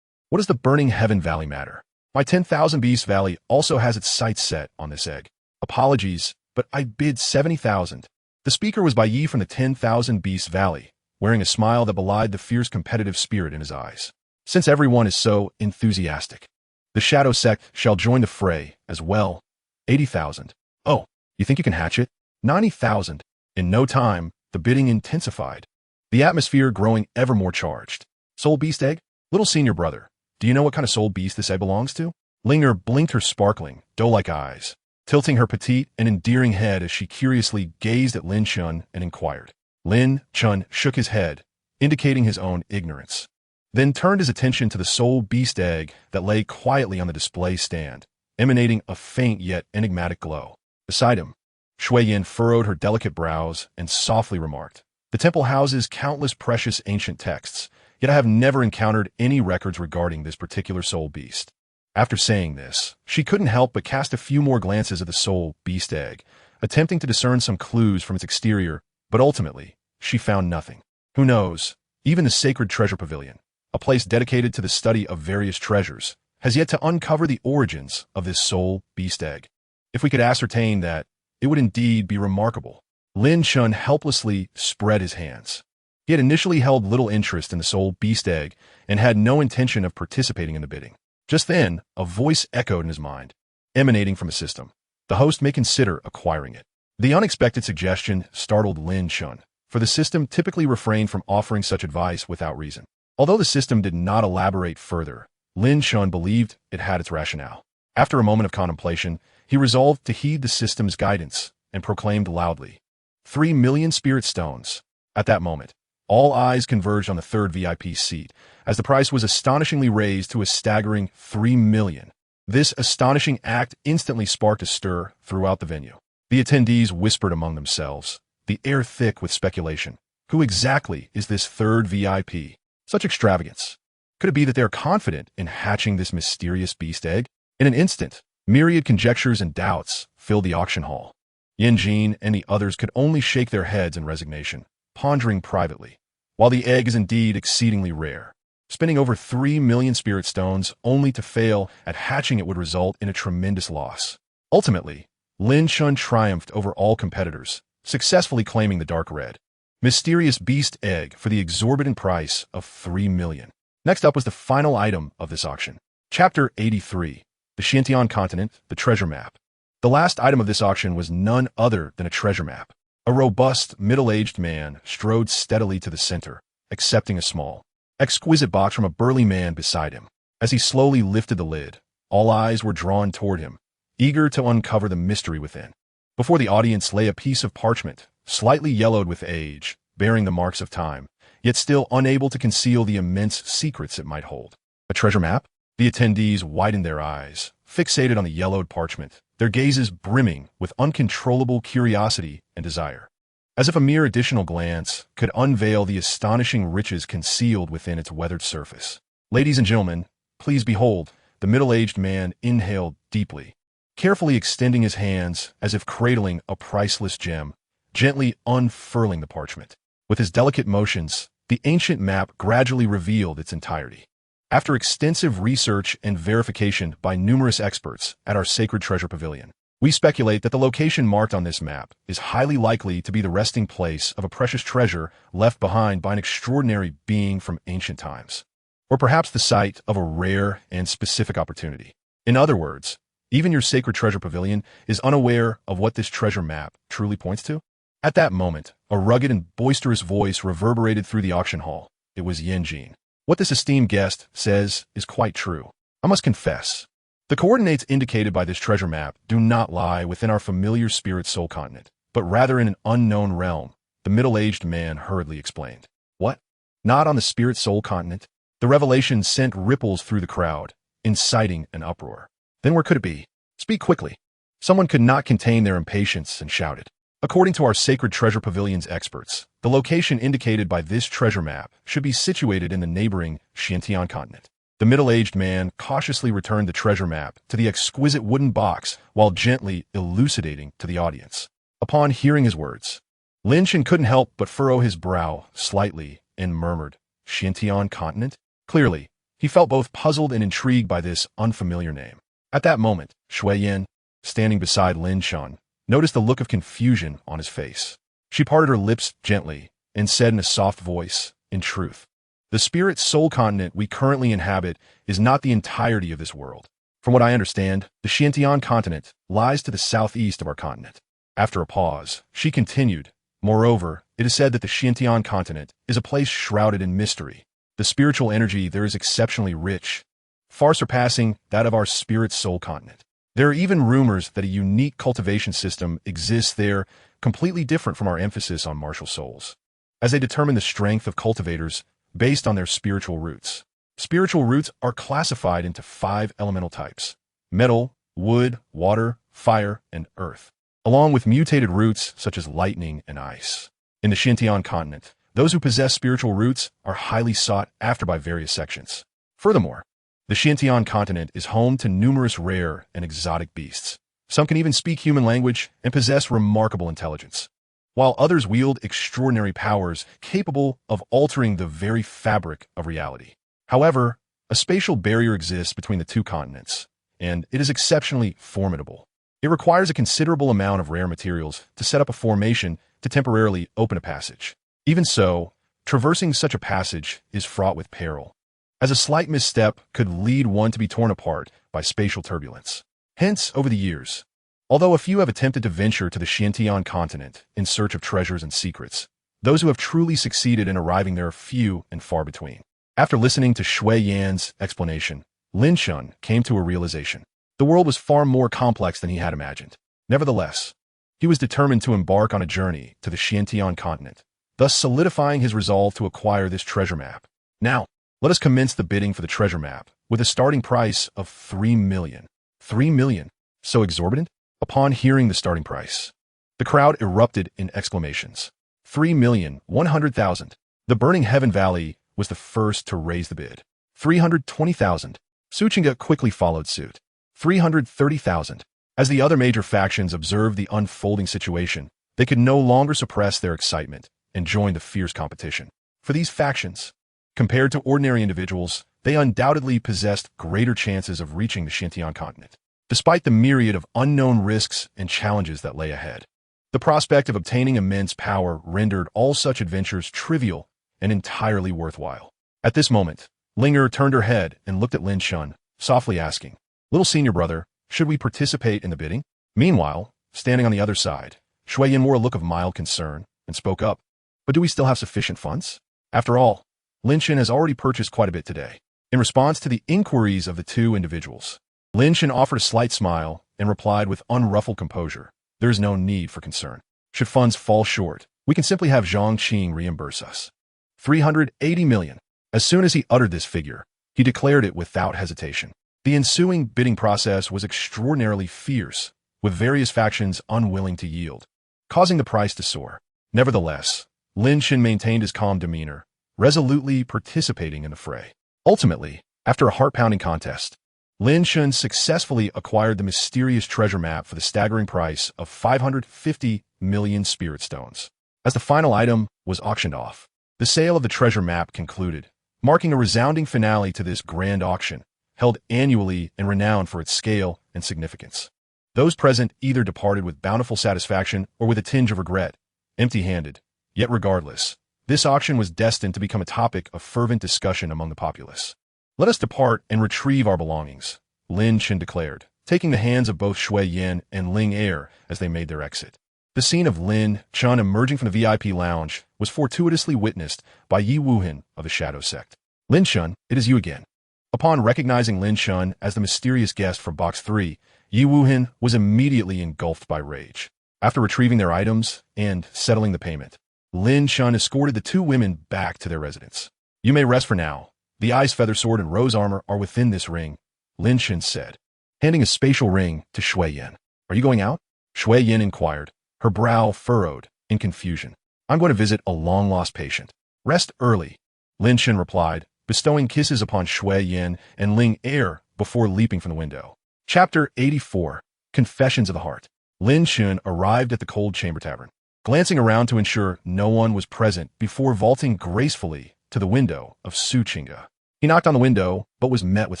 What does the Burning Heaven Valley matter? My 10,000 Beast Valley also has its sights set on this egg. Apologies, but I bid 70,000. The speaker was Bai Yi from the 10,000 Beast Valley, wearing a smile that belied the fierce competitive spirit in his eyes. Since everyone is so enthusiastic, the Shadow Sect shall join the fray as well. 80,000. Oh, you think you can hatch it? 90,000. In no time, the bidding intensified, the atmosphere growing ever more charged. Soul Beast Egg? Little senior brother, do you know what kind of soul beast this egg belongs to? Linger blinked her sparkling, doe-like eyes, tilting her petite and endearing head as she curiously gazed at Lin Chen and inquired. Lin Chen shook his head, indicating his own ignorance, then turned his attention to the soul beast egg that lay quietly on the display stand, emanating a faint yet enigmatic glow. Beside him, Shui Yin furrowed her delicate brows and softly remarked, the temple houses countless precious ancient texts, yet I have never encountered any records regarding this particular soul beast. After saying this, she couldn't help but cast a few more glances at the soul beast egg, attempting to discern some clues from its exterior, but ultimately, she found nothing. Who knows, even the Sacred Treasure Pavilion, a place dedicated to the study of various treasures, has yet to uncover the origins of this soul beast egg. If we could ascertain that, it would indeed be remarkable. Lin Chen helplessly spread his hands. He had initially held little interest in the soul beast egg and had no intention of participating in the bidding. Just then, a voice echoed in his mind, emanating from a system. The host may consider acquiring it. The unexpected suggestion startled Lin Chen, for the system typically refrained from offering such advice without reason. Although the system did not elaborate further, Lin Chen believed it had its rationale. After a moment of contemplation, he resolved to heed the system's guidance and proclaimed loudly, 3 million spirit stones. At that moment, all eyes converged on the third VIP seat, as the price was astonishingly raised to a staggering 3 million. This astonishing act instantly sparked a stir throughout the venue. The attendees whispered among themselves, the air thick with speculation. Who exactly is this third VIP? Such extravagance. Could it be that they are confident in hatching this mysterious beast egg? In an instant, myriad conjectures and doubts filled the auction hall. Yin Jin and the others could only shake their heads in resignation, pondering privately. While the egg is indeed exceedingly rare, spending over 3 million spirit stones only to fail at hatching it would result in a tremendous loss. Ultimately, Lin Chen triumphed over all competitors, successfully claiming the dark red, mysterious beast egg for the exorbitant price of 3 million. Next up was the final item of this auction. Chapter 83, the Douluo Continent, the treasure map. The last item of this auction was none other than a treasure map. A robust, middle-aged man strode steadily to the center, accepting a small, exquisite box from a burly man beside him. As he slowly lifted the lid, all eyes were drawn toward him, eager to uncover the mystery within. Before the audience lay a piece of parchment, slightly yellowed with age, bearing the marks of time, yet still unable to conceal the immense secrets it might hold. A treasure map? The attendees widened their eyes, fixated on the yellowed parchment, their gazes brimming with uncontrollable curiosity and desire, as if a mere additional glance could unveil the astonishing riches concealed within its weathered surface. Ladies and gentlemen, please behold, the middle-aged man inhaled deeply, carefully extending his hands as if cradling a priceless gem, gently unfurling the parchment. With his delicate motions, the ancient map gradually revealed its entirety. After extensive research and verification by numerous experts at our Sacred Treasure Pavilion, we speculate that the location marked on this map is highly likely to be the resting place of a precious treasure left behind by an extraordinary being from ancient times, or perhaps the site of a rare and specific opportunity. In other words, even your Sacred Treasure Pavilion is unaware of what this treasure map truly points to. At that moment, a rugged and boisterous voice reverberated through the auction hall. It was Yin Jin. What this esteemed guest says is quite true. I must confess, the coordinates indicated by this treasure map do not lie within our familiar spirit soul continent, but rather in an unknown realm, the middle-aged man hurriedly explained. What? Not on the spirit soul continent? The revelation sent ripples through the crowd, inciting an uproar. Then where could it be? Speak quickly. Someone could not contain their impatience and shouted. According to our Sacred Treasure Pavilion's experts, the location indicated by this treasure map should be situated in the neighboring Xiantian continent. The middle-aged man cautiously returned the treasure map to the exquisite wooden box while gently elucidating to the audience. Upon hearing his words, Lin Chen couldn't help but furrow his brow slightly and murmured, Xiantian continent? Clearly, he felt both puzzled and intrigued by this unfamiliar name. At that moment, Shui Yan, standing beside Lin Chen, noticed the look of confusion on his face. She parted her lips gently and said in a soft voice, in truth, the spirit soul continent we currently inhabit is not the entirety of this world. From what I understand, the Xiantian continent lies to the southeast of our continent. After a pause, she continued, moreover, it is said that the Xiantian continent is a place shrouded in mystery. The spiritual energy there is exceptionally rich, far surpassing that of our spirit soul continent. There are even rumors that a unique cultivation system exists there, completely different from our emphasis on martial souls, as they determine the strength of cultivators based on their spiritual roots. Spiritual roots are classified into 5 elemental types: metal, wood, water, fire, and earth, along with mutated roots such as lightning and ice. In the Xiantian continent, those who possess spiritual roots are highly sought after by various sections. Furthermore, the Xiantian continent is home to numerous rare and exotic beasts. Some can even speak human language and possess remarkable intelligence, while others wield extraordinary powers capable of altering the very fabric of reality. However, a spatial barrier exists between the two continents, and it is exceptionally formidable. It requires a considerable amount of rare materials to set up a formation to temporarily open a passage. Even so, traversing such a passage is fraught with peril, as a slight misstep could lead one to be torn apart by spatial turbulence. Hence, over the years, although a few have attempted to venture to the Xiantian continent in search of treasures and secrets, those who have truly succeeded in arriving there are few and far between. After listening to Shui Yan's explanation, Lin Chen came to a realization. The world was far more complex than he had imagined. Nevertheless, he was determined to embark on a journey to the Xiantian continent, thus solidifying his resolve to acquire this treasure map. Now, let us commence the bidding for the treasure map, with a starting price of 3 million. 3 million? So exorbitant? Upon hearing the starting price, the crowd erupted in exclamations. 3,100,000. The Burning Heaven Valley was the first to raise the bid. 320,000. Suchinga quickly followed suit. 330,000. As the other major factions observed the unfolding situation, they could no longer suppress their excitement and joined the fierce competition. For these factions, compared to ordinary individuals, they undoubtedly possessed greater chances of reaching the Xiantian continent, despite the myriad of unknown risks and challenges that lay ahead. The prospect of obtaining immense power rendered all such adventures trivial and entirely worthwhile. At this moment, Linger turned her head and looked at Lin Chen, softly asking, "Little senior brother, should we participate in the bidding?" Meanwhile, standing on the other side, Shui Yan wore a look of mild concern and spoke up, "But do we still have sufficient funds? After all, Lin Chen has already purchased quite a bit today." In response to the inquiries of the two individuals, Lin Chen offered a slight smile and replied with unruffled composure, "There is no need for concern. Should funds fall short, we can simply have Zhang Qing reimburse us. 380 million. As soon as he uttered this figure, he declared it without hesitation. The ensuing bidding process was extraordinarily fierce, with various factions unwilling to yield, causing the price to soar. Nevertheless, Lin Chen maintained his calm demeanor, resolutely participating in the fray. Ultimately, after a heart-pounding contest, Lin Chen successfully acquired the mysterious treasure map for the staggering price of 550 million spirit stones. As the final item was auctioned off, the sale of the treasure map concluded, marking a resounding finale to this grand auction, held annually and renowned for its scale and significance. Those present either departed with bountiful satisfaction or with a tinge of regret, empty-handed. Yet regardless, this auction was destined to become a topic of fervent discussion among the populace. "Let us depart and retrieve our belongings," Lin Chen declared, taking the hands of both Shui Yan and Ling Er as they made their exit. The scene of Lin Chen emerging from the VIP lounge was fortuitously witnessed by Yi Wuhan of the Shadow Sect. "Lin Chen, it is you again." Upon recognizing Lin Chen as the mysterious guest from Box 3, Yi Wuhan was immediately engulfed by rage. After retrieving their items and settling the payment, Lin Chen escorted the two women back to their residence. "You may rest for now," The ice feather sword and rose armor are within this ring, Lin Chen said, handing a spatial ring to Shui Yin. Are you going out? Shui Yin inquired, her brow furrowed in confusion. I'm going to visit a long-lost patient. Rest early, Lin Chen replied, bestowing kisses upon Shui Yin and Ling Er before leaping from the window. Chapter 84, Confessions of the Heart. Lin Chen arrived at the Cold Chamber Tavern, glancing around to ensure no one was present before vaulting gracefully to the window of Su Qingge. He knocked on the window, but was met with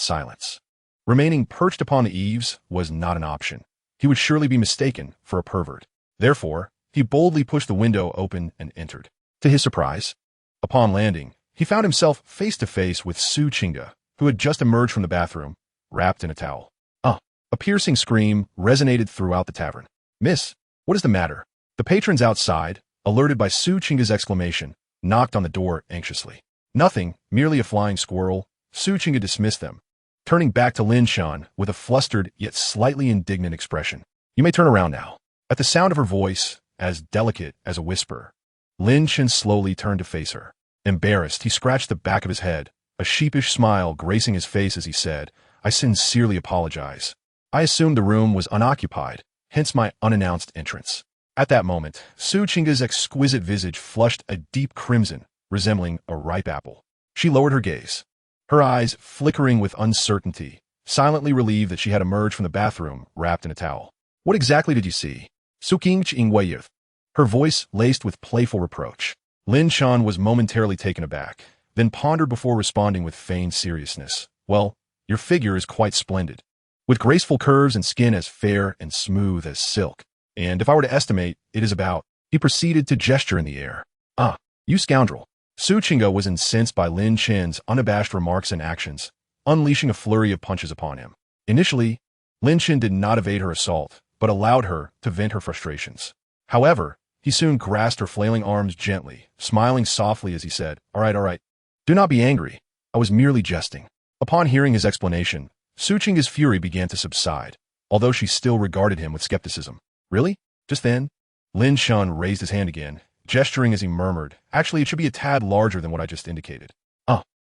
silence. Remaining perched upon the eaves was not an option. He would surely be mistaken for a pervert. Therefore, he boldly pushed the window open and entered. To his surprise, upon landing, he found himself face to face with Su Qingge, who had just emerged from the bathroom, wrapped in a towel. A piercing scream resonated throughout the tavern. Miss, what is the matter? The patrons outside, alerted by Su Qingge's exclamation, knocked on the door anxiously. Nothing, merely a flying squirrel. Su Qingge dismissed them, turning back to Lin Chen with a flustered yet slightly indignant expression. You may turn around now. At the sound of her voice, as delicate as a whisper, Lin Chen slowly turned to face her. Embarrassed, he scratched the back of his head, a sheepish smile gracing his face as he said, I sincerely apologize. I assumed the room was unoccupied, hence my unannounced entrance. At that moment, Su Qingge's exquisite visage flushed a deep crimson, resembling a ripe apple. She lowered her gaze, her eyes flickering with uncertainty, silently relieved that she had emerged from the bathroom wrapped in a towel. What exactly did you see? Su Qingge, her voice laced with playful reproach. Lin Chen was momentarily taken aback, then pondered before responding with feigned seriousness. Well, your figure is quite splendid, with graceful curves and skin as fair and smooth as silk. And if I were to estimate, it is about... He proceeded to gesture in the air. Ah, you scoundrel. Su Qingge was incensed by Lin Chen's unabashed remarks and actions, unleashing a flurry of punches upon him. Initially, Lin Chen did not evade her assault, but allowed her to vent her frustrations. However, he soon grasped her flailing arms gently, smiling softly as he said, All right. Do not be angry. I was merely jesting. Upon hearing his explanation, Su Qingge's fury began to subside, although she still regarded him with skepticism. Really? Just then? Lin Chen raised his hand again, gesturing as he murmured, Actually, it should be a tad larger than what I just indicated.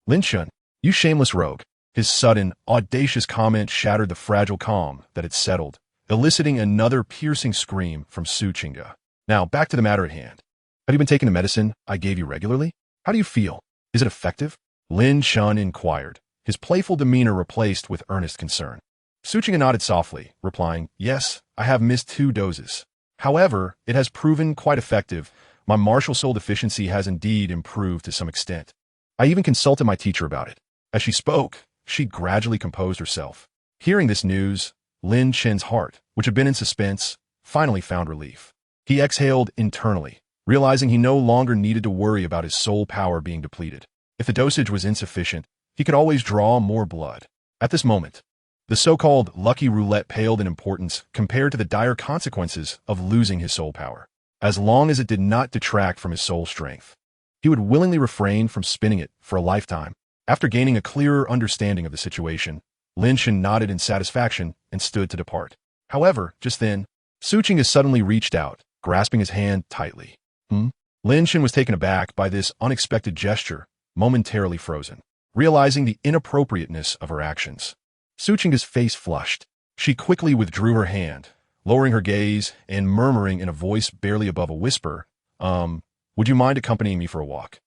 Lin Chen, you shameless rogue. His sudden, audacious comment shattered the fragile calm that had settled, eliciting another piercing scream from Su Qingge. Now, back to the matter at hand. Have you been taking the medicine I gave you regularly? How do you feel? Is it effective? Lin Chen inquired, his playful demeanor replaced with earnest concern. Su Qingge nodded softly, replying, Yes, I have missed 2 doses. However, it has proven quite effective. My martial soul deficiency has indeed improved to some extent. I even consulted my teacher about it. As she spoke, she gradually composed herself. Hearing this news, Lin Chen's heart, which had been in suspense, finally found relief. He exhaled internally, realizing he no longer needed to worry about his soul power being depleted. If the dosage was insufficient, he could always draw more blood. At this moment, the so-called lucky roulette paled in importance compared to the dire consequences of losing his soul power. As long as it did not detract from his soul strength, he would willingly refrain from spinning it for a lifetime. After gaining a clearer understanding of the situation, Lin Chen nodded in satisfaction and stood to depart. However, just then, Su Qingge suddenly reached out, grasping his hand tightly. Lin Chen was taken aback by this unexpected gesture, momentarily frozen, realizing the inappropriateness of her actions. Su Qingge's face flushed. She quickly withdrew her hand, lowering her gaze and murmuring in a voice barely above a whisper, would you mind accompanying me for a walk?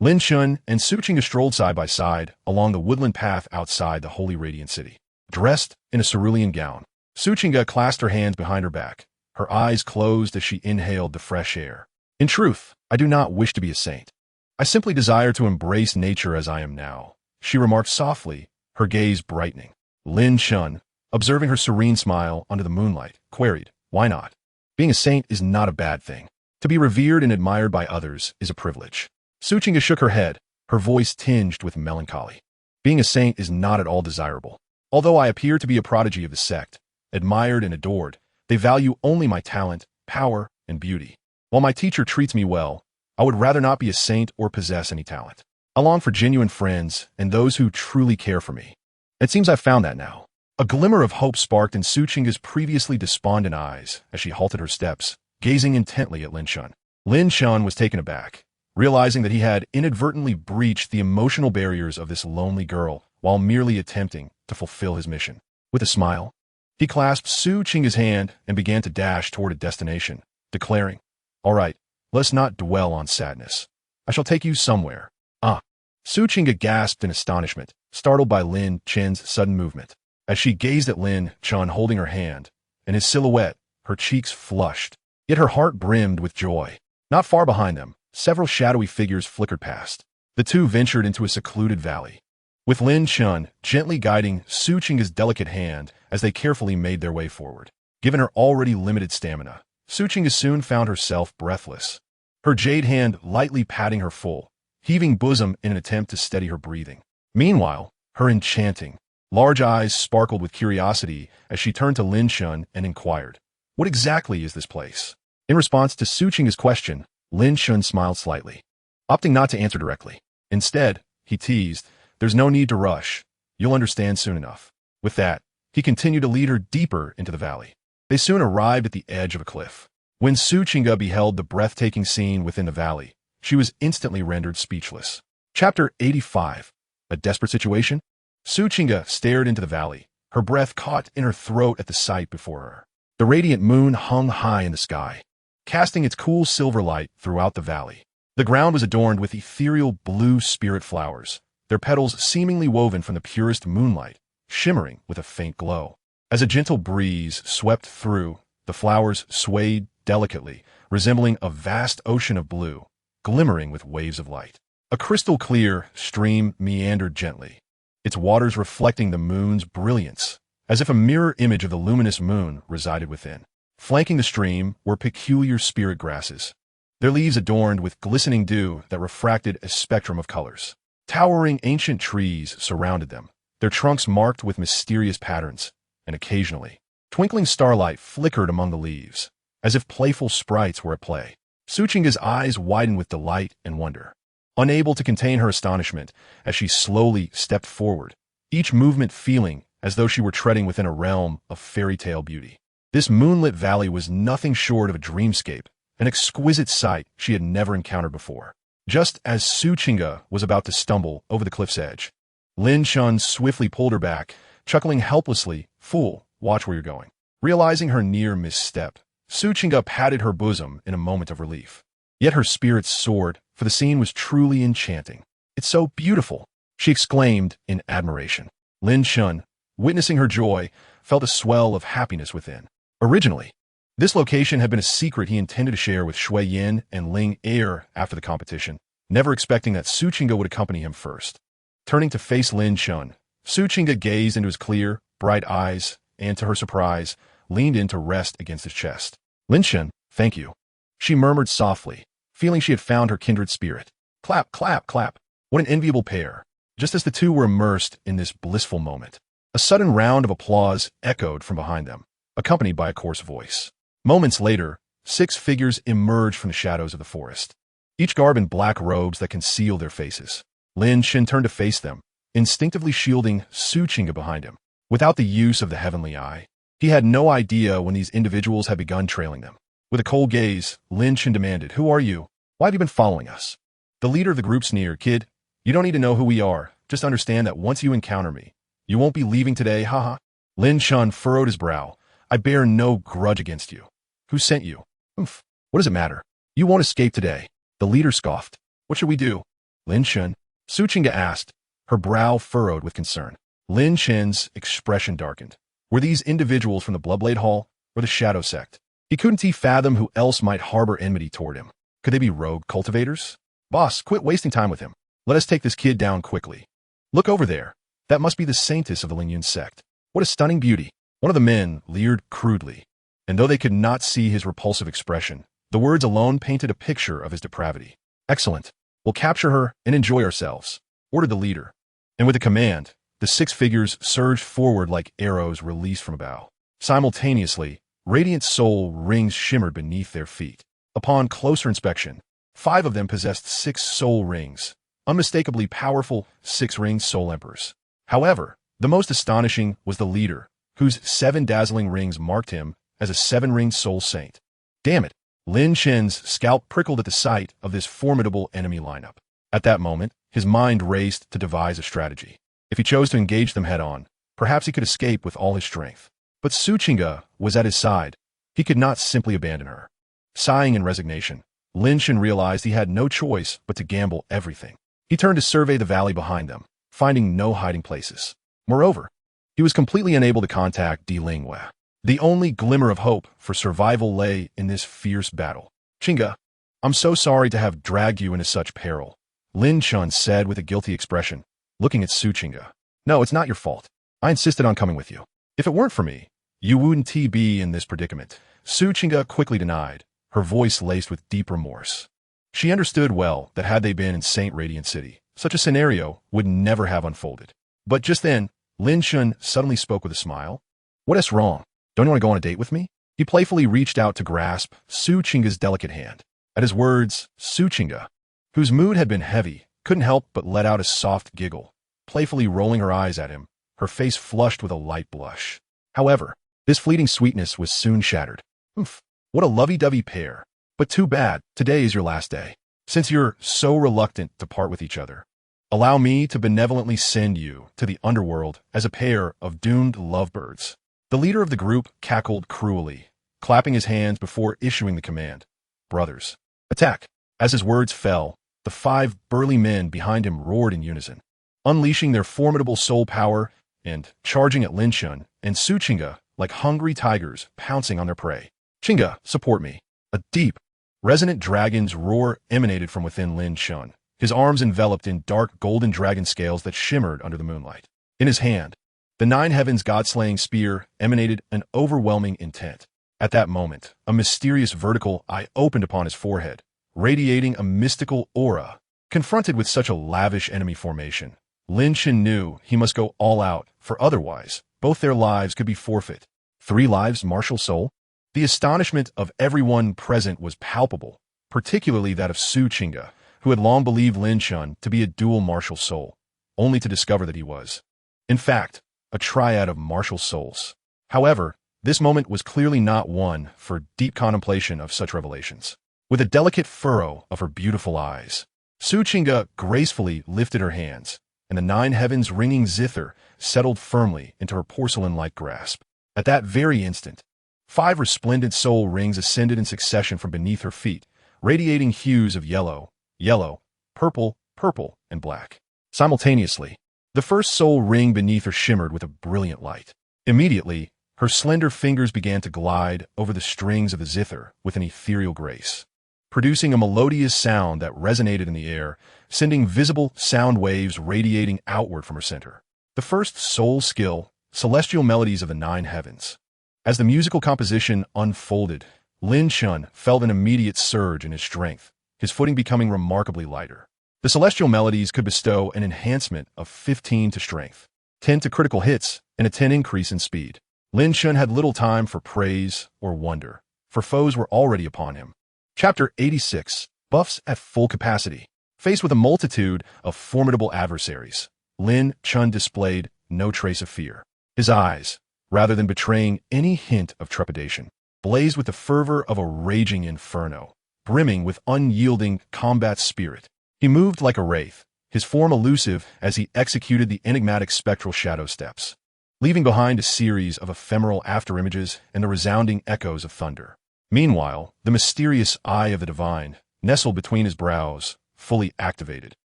Lin Chen and Su Qingge strolled side by side along the woodland path outside the Holy Radiant City. Dressed in a cerulean gown, Su Qingge clasped her hands behind her back, her eyes closed as she inhaled the fresh air. In truth, I do not wish to be a saint. I simply desire to embrace nature as I am now, she remarked softly, her gaze brightening. Lin Chen, observing her serene smile under the moonlight, queried, Why not? Being a saint is not a bad thing. To be revered and admired by others is a privilege. Su Qingge shook her head, her voice tinged with melancholy. Being a saint is not at all desirable. Although I appear to be a prodigy of the sect, admired and adored, they value only my talent, power, and beauty. While my teacher treats me well, I would rather not be a saint or possess any talent. I long for genuine friends and those who truly care for me. It seems I've found that now. A glimmer of hope sparked in Su Qingge's previously despondent eyes as she halted her steps, gazing intently at Lin Chen. Lin Chen was taken aback, realizing that he had inadvertently breached the emotional barriers of this lonely girl while merely attempting to fulfill his mission. With a smile, he clasped Su Chinga's hand and began to dash toward a destination, declaring, "All right, let's not dwell on sadness. I shall take you somewhere." Ah! Su Chinga gasped in astonishment, startled by Lin Chen's sudden movement. As she gazed at Lin Chen holding her hand, and his silhouette, her cheeks flushed, yet her heart brimmed with joy. Not far behind them, several shadowy figures flickered past. The two ventured into a secluded valley, with Lin Chen gently guiding Su Chinga's delicate hand as they carefully made their way forward. Given her already limited stamina, Su Chinga soon found herself breathless, her jade hand lightly patting her full, heaving bosom in an attempt to steady her breathing. Meanwhile, her enchanting, large eyes sparkled with curiosity as she turned to Lin Chen and inquired, "What exactly is this place?" In response to Su Chinga's question, Lin Chen smiled slightly, opting not to answer directly. Instead, he teased, "There's no need to rush. You'll understand soon enough." With that, he continued to lead her deeper into the valley. They soon arrived at the edge of a cliff. When Su Chinga beheld the breathtaking scene within the valley, she was instantly rendered speechless. Chapter 85. A Desperate Situation? Su Chinga stared into the valley, her breath caught in her throat at the sight before her. The radiant moon hung high in the sky, casting its cool silver light throughout the valley. The ground was adorned with ethereal blue spirit flowers, their petals seemingly woven from the purest moonlight, shimmering with a faint glow. As a gentle breeze swept through, the flowers swayed delicately, resembling a vast ocean of blue, glimmering with waves of light. A crystal-clear stream meandered gently, its waters reflecting the moon's brilliance, as if a mirror image of the luminous moon resided within. Flanking the stream were peculiar spirit grasses, their leaves adorned with glistening dew that refracted a spectrum of colors. Towering ancient trees surrounded them, their trunks marked with mysterious patterns, and occasionally, twinkling starlight flickered among the leaves, as if playful sprites were at play. Su Chinga's eyes widened with delight and wonder, unable to contain her astonishment as she slowly stepped forward, each movement feeling as though she were treading within a realm of fairy tale beauty. This moonlit valley was nothing short of a dreamscape, an exquisite sight she had never encountered before. Just as Su Chinga was about to stumble over the cliff's edge, Lin Chen swiftly pulled her back, chuckling helplessly, "Fool, watch where you're going." Realizing her near misstep, Su Chinga patted her bosom in a moment of relief. Yet her spirits soared, for the scene was truly enchanting. "It's so beautiful," she exclaimed in admiration. Lin Chen, witnessing her joy, felt a swell of happiness within. Originally, this location had been a secret he intended to share with Shui Yin and Ling Er after the competition, never expecting that Su Chinga would accompany him first. Turning to face Lin Chen, Su Chinga gazed into his clear, bright eyes and, to her surprise, leaned in to rest against his chest. "Lin Chen, thank you," she murmured softly, feeling she had found her kindred spirit. Clap, clap, clap. What an enviable pair. Just as the two were immersed in this blissful moment, a sudden round of applause echoed from behind them, accompanied by a coarse voice. Moments later, 6 figures emerged from the shadows of the forest, each garbed in black robes that concealed their faces. Lin Chen turned to face them, instinctively shielding Su Chinga behind him. Without the use of the heavenly eye, he had no idea when these individuals had begun trailing them. With a cold gaze, Lin Chen demanded, "Who are you? Why have you been following us?" The leader of the group sneered, "Kid, you don't need to know who we are. Just understand that once you encounter me, you won't be leaving today, haha." Lin Chen furrowed his brow. "I bear no grudge against you. Who sent you?" "Oomph. What does it matter? You won't escape today." The leader scoffed. "What should we do?" Lin Chen, Su Chinga asked, her brow furrowed with concern. Lin Chen's expression darkened. Were these individuals from the Bloodblade Hall or the Shadow Sect? Couldn't he fathom who else might harbor enmity toward him? Could they be rogue cultivators? "Boss, quit wasting time with him. Let us take this kid down quickly." "Look over there. That must be the saintess of the Lingyun sect. What a stunning beauty." One of the men leered crudely, and though they could not see his repulsive expression, the words alone painted a picture of his depravity. "Excellent. We'll capture her and enjoy ourselves," ordered the leader. And with a command, the 6 figures surged forward like arrows released from a bow. Simultaneously, radiant soul rings shimmered beneath their feet. Upon closer inspection, 5 of them possessed 6 soul rings, unmistakably powerful 6-ringed soul emperors. However, the most astonishing was the leader, whose 7 dazzling rings marked him as a 7-ringed soul saint. "Damn it, Lin Chen's scalp prickled at the sight of this formidable enemy lineup. At that moment, his mind raced to devise a strategy. If he chose to engage them head-on, perhaps he could escape with all his strength. But Su Qingge was at his side. He could not simply abandon her. Sighing in resignation, Lin Chen realized he had no choice but to gamble everything. He turned to survey the valley behind them, finding no hiding places. Moreover, he was completely unable to contact Di Lingwei. The only glimmer of hope for survival lay in this fierce battle. Qingge, I'm so sorry to have dragged you into such peril, Lin Chen said with a guilty expression, looking at Su Qingge. No, it's not your fault. I insisted on coming with you. If it weren't for me, you wouldn't be in this predicament. Su Qingge quickly denied, her voice laced with deep remorse. She understood well that had they been in Saint Radiant City, such a scenario would never have unfolded. But just then, Lin Chen suddenly spoke with a smile. What is wrong? Don't you want to go on a date with me? He playfully reached out to grasp Su Qingge's delicate hand. At his words, Su Qingge, whose mood had been heavy, couldn't help but let out a soft giggle, playfully rolling her eyes at him, her face flushed with a light blush. However, this fleeting sweetness was soon shattered. Oof, what a lovey-dovey pair. But too bad, today is your last day. Since you're so reluctant to part with each other, allow me to benevolently send you to the underworld as a pair of doomed lovebirds. The leader of the group cackled cruelly, clapping his hands before issuing the command. Brothers, attack! As his words fell, the 5 burly men behind him roared in unison, unleashing their formidable soul power and charging at Lin Chen and Su Qingge like hungry tigers pouncing on their prey. Qingge, support me. A deep, resonant dragon's roar emanated from within Lin Chen, his arms enveloped in dark golden dragon scales that shimmered under the moonlight. In his hand, the 9 heavens god-slaying spear emanated an overwhelming intent. At that moment, a mysterious vertical eye opened upon his forehead, radiating a mystical aura. Confronted with such a lavish enemy formation, Lin Chen knew he must go all out, for otherwise, both their lives could be forfeit. 3 lives, martial soul? The astonishment of everyone present was palpable, particularly that of Su Qingge, who had long believed Lin Chen to be a dual martial soul, only to discover that he was, in fact, a triad of martial souls. However, this moment was clearly not one for deep contemplation of such revelations. With a delicate furrow of her beautiful eyes, Su Qingge gracefully lifted her hands, and the 9 heavens ringing zither settled firmly into her porcelain-like grasp. At that very instant, 5 resplendent soul rings ascended in succession from beneath her feet, radiating hues of yellow, yellow, purple, purple, and black. Simultaneously, the first soul ring beneath her shimmered with a brilliant light. Immediately, her slender fingers began to glide over the strings of the zither with an ethereal grace, producing a melodious sound that resonated in the air, sending visible sound waves radiating outward from her center. The first soul skill, celestial melodies of the 9 heavens. As the musical composition unfolded, Lin Chen felt an immediate surge in his strength, his footing becoming remarkably lighter. The celestial melodies could bestow an enhancement of 15 to strength, 10 to critical hits, and a 10 increase in speed. Lin Chen had little time for praise or wonder, for foes were already upon him. Chapter 86, Buffs at Full Capacity. Faced with a multitude of formidable adversaries, Lin Chen displayed no trace of fear. His eyes, rather than betraying any hint of trepidation, blazed with the fervor of a raging inferno, brimming with unyielding combat spirit. He moved like a wraith, his form elusive as he executed the enigmatic spectral shadow steps, leaving behind a series of ephemeral afterimages and the resounding echoes of thunder. Meanwhile, the mysterious eye of the divine nestled between his brows, fully activated,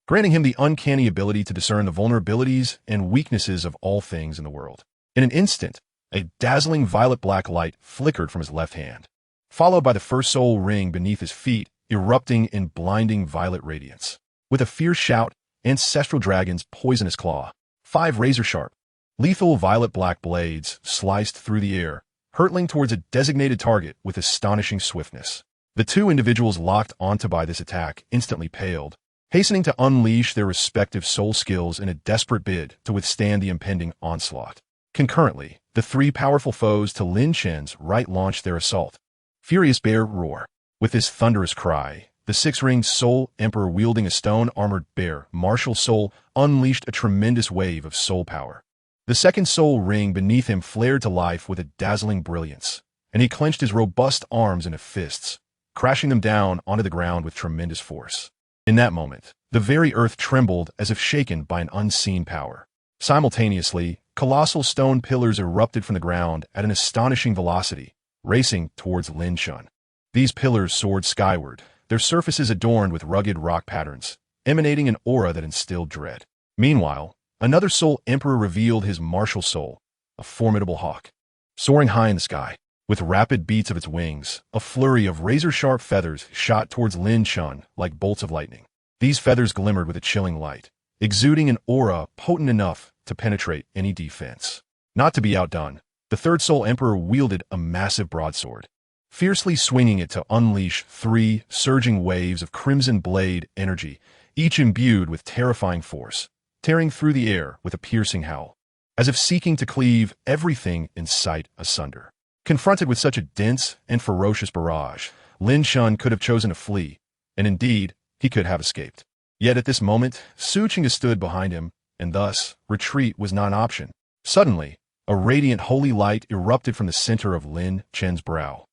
granting him the uncanny ability to discern the vulnerabilities and weaknesses of all things in the world. In an instant, a dazzling violet-black light flickered from his left hand, followed by the first soul ring beneath his feet, erupting in blinding violet radiance. With a fierce shout, ancestral dragon's poisonous claw, 5 razor-sharp, lethal violet-black blades sliced through the air, hurtling towards a designated target with astonishing swiftness. The 2 individuals locked onto by this attack instantly paled, hastening to unleash their respective soul skills in a desperate bid to withstand the impending onslaught. Concurrently, the 3 powerful foes to Lin Chen's right launched their assault. Furious Bear Roar. With this thunderous cry, the 6-ringed Soul Emperor wielding a stone-armored bear, martial soul, unleashed a tremendous wave of soul power. The second soul ring beneath him flared to life with a dazzling brilliance, and he clenched his robust arms into fists, crashing them down onto the ground with tremendous force. In that moment, the very earth trembled as if shaken by an unseen power. Simultaneously, colossal stone pillars erupted from the ground at an astonishing velocity, racing towards Lin Chen. These pillars soared skyward, their surfaces adorned with rugged rock patterns, emanating an aura that instilled dread. Meanwhile, another Soul Emperor revealed his martial soul, a formidable hawk. Soaring high in the sky, with rapid beats of its wings, a flurry of razor-sharp feathers shot towards Lin Chen like bolts of lightning. These feathers glimmered with a chilling light, exuding an aura potent enough to penetrate any defense. Not to be outdone, the third Soul Emperor wielded a massive broadsword, fiercely swinging it to unleash 3 surging waves of crimson blade energy, each imbued with terrifying force, tearing through the air with a piercing howl, as if seeking to cleave everything in sight asunder. Confronted with such a dense and ferocious barrage, Lin Chen could have chosen to flee, and indeed, he could have escaped. Yet at this moment, Suchinga stood behind him, and thus, retreat was not an option. Suddenly, a radiant holy light erupted from the center of Lin Chen's brow.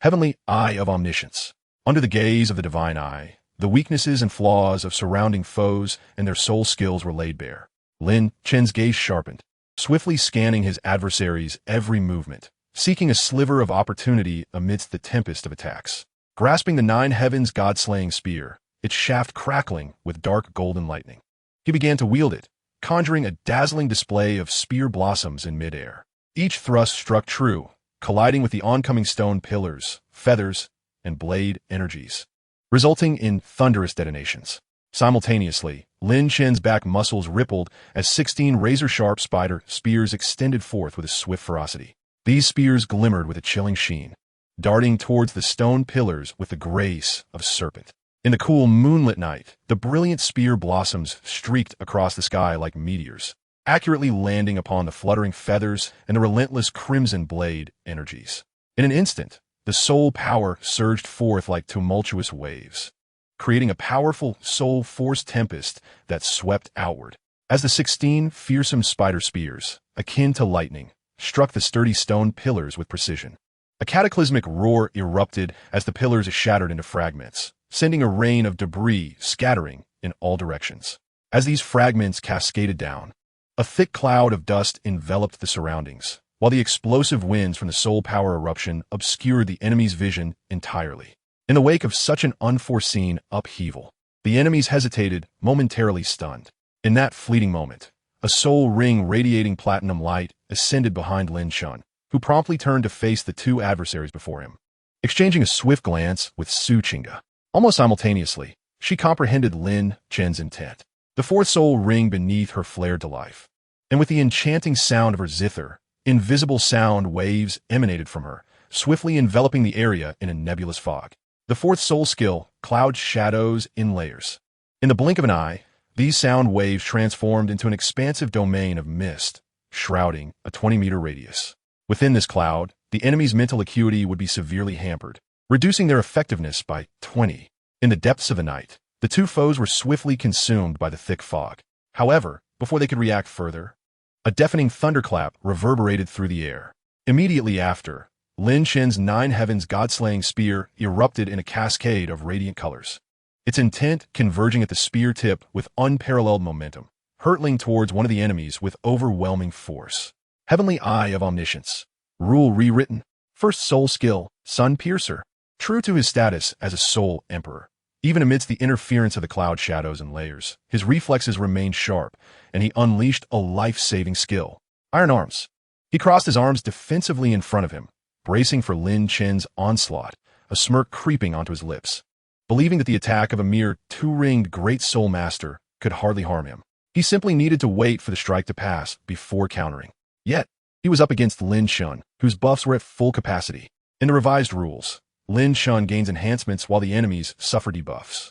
Heavenly Eye of Omniscience. Under the gaze of the divine eye, the weaknesses and flaws of surrounding foes and their soul skills were laid bare. Lin Chen's gaze sharpened, swiftly scanning his adversary's every movement, seeking a sliver of opportunity amidst the tempest of attacks. Grasping the 9 heavens god-slaying spear, its shaft crackling with dark golden lightning, he began to wield it, conjuring a dazzling display of spear blossoms in midair. Each thrust struck true, colliding with the oncoming stone pillars, feathers, and blade energies, resulting in thunderous detonations. Simultaneously, Lin Chen's back muscles rippled as 16 razor-sharp spider spears extended forth with a swift ferocity. These spears glimmered with a chilling sheen, darting towards the stone pillars with the grace of a serpent. In the cool moonlit night, the brilliant spear blossoms streaked across the sky like meteors, accurately landing upon the fluttering feathers and the relentless crimson blade energies. In an instant, the soul power surged forth like tumultuous waves, creating a powerful soul force tempest that swept outward. As the 16 fearsome spider spears, akin to lightning, struck the sturdy stone pillars with precision, a cataclysmic roar erupted as the pillars shattered into fragments, sending a rain of debris scattering in all directions. As these fragments cascaded down, a thick cloud of dust enveloped the surroundings, while the explosive winds from the soul power eruption obscured the enemy's vision entirely. In the wake of such an unforeseen upheaval, the enemies hesitated, momentarily stunned. In that fleeting moment, a soul ring radiating platinum light ascended behind Lin Chen, who promptly turned to face the 2 adversaries before him. Exchanging a swift glance with Suchinga, almost simultaneously, she comprehended Lin Chen's intent. The 4th soul ring beneath her flared to life, and with the enchanting sound of her zither, invisible sound waves emanated from her, swiftly enveloping the area in a nebulous fog. The 4th soul skill, Cloud Shadows in Layers. In the blink of an eye, these sound waves transformed into an expansive domain of mist, shrouding a 20-meter radius. Within this cloud, the enemy's mental acuity would be severely hampered, reducing their effectiveness by 20. In the depths of the night, the 2 foes were swiftly consumed by the thick fog. However, before they could react further, a deafening thunderclap reverberated through the air. Immediately after, Lin Chen's 9 heavens god-slaying spear erupted in a cascade of radiant colors, its intent converging at the spear tip with unparalleled momentum, hurtling towards one of the enemies with overwhelming force. Heavenly Eye of Omniscience. Rule rewritten. 1st soul skill, Sun Piercer. True to his status as a Soul Emperor, even amidst the interference of the cloud shadows and layers, his reflexes remained sharp, and he unleashed a life-saving skill, Iron Arms. He crossed his arms defensively in front of him, bracing for Lin Chen's onslaught, a smirk creeping onto his lips. Believing that the attack of a mere 2-ringed Great Soul Master could hardly harm him, he simply needed to wait for the strike to pass before countering. Yet, he was up against Lin Chen, whose buffs were at full capacity. In the revised rules, Lin Chen gains enhancements while the enemies suffer debuffs.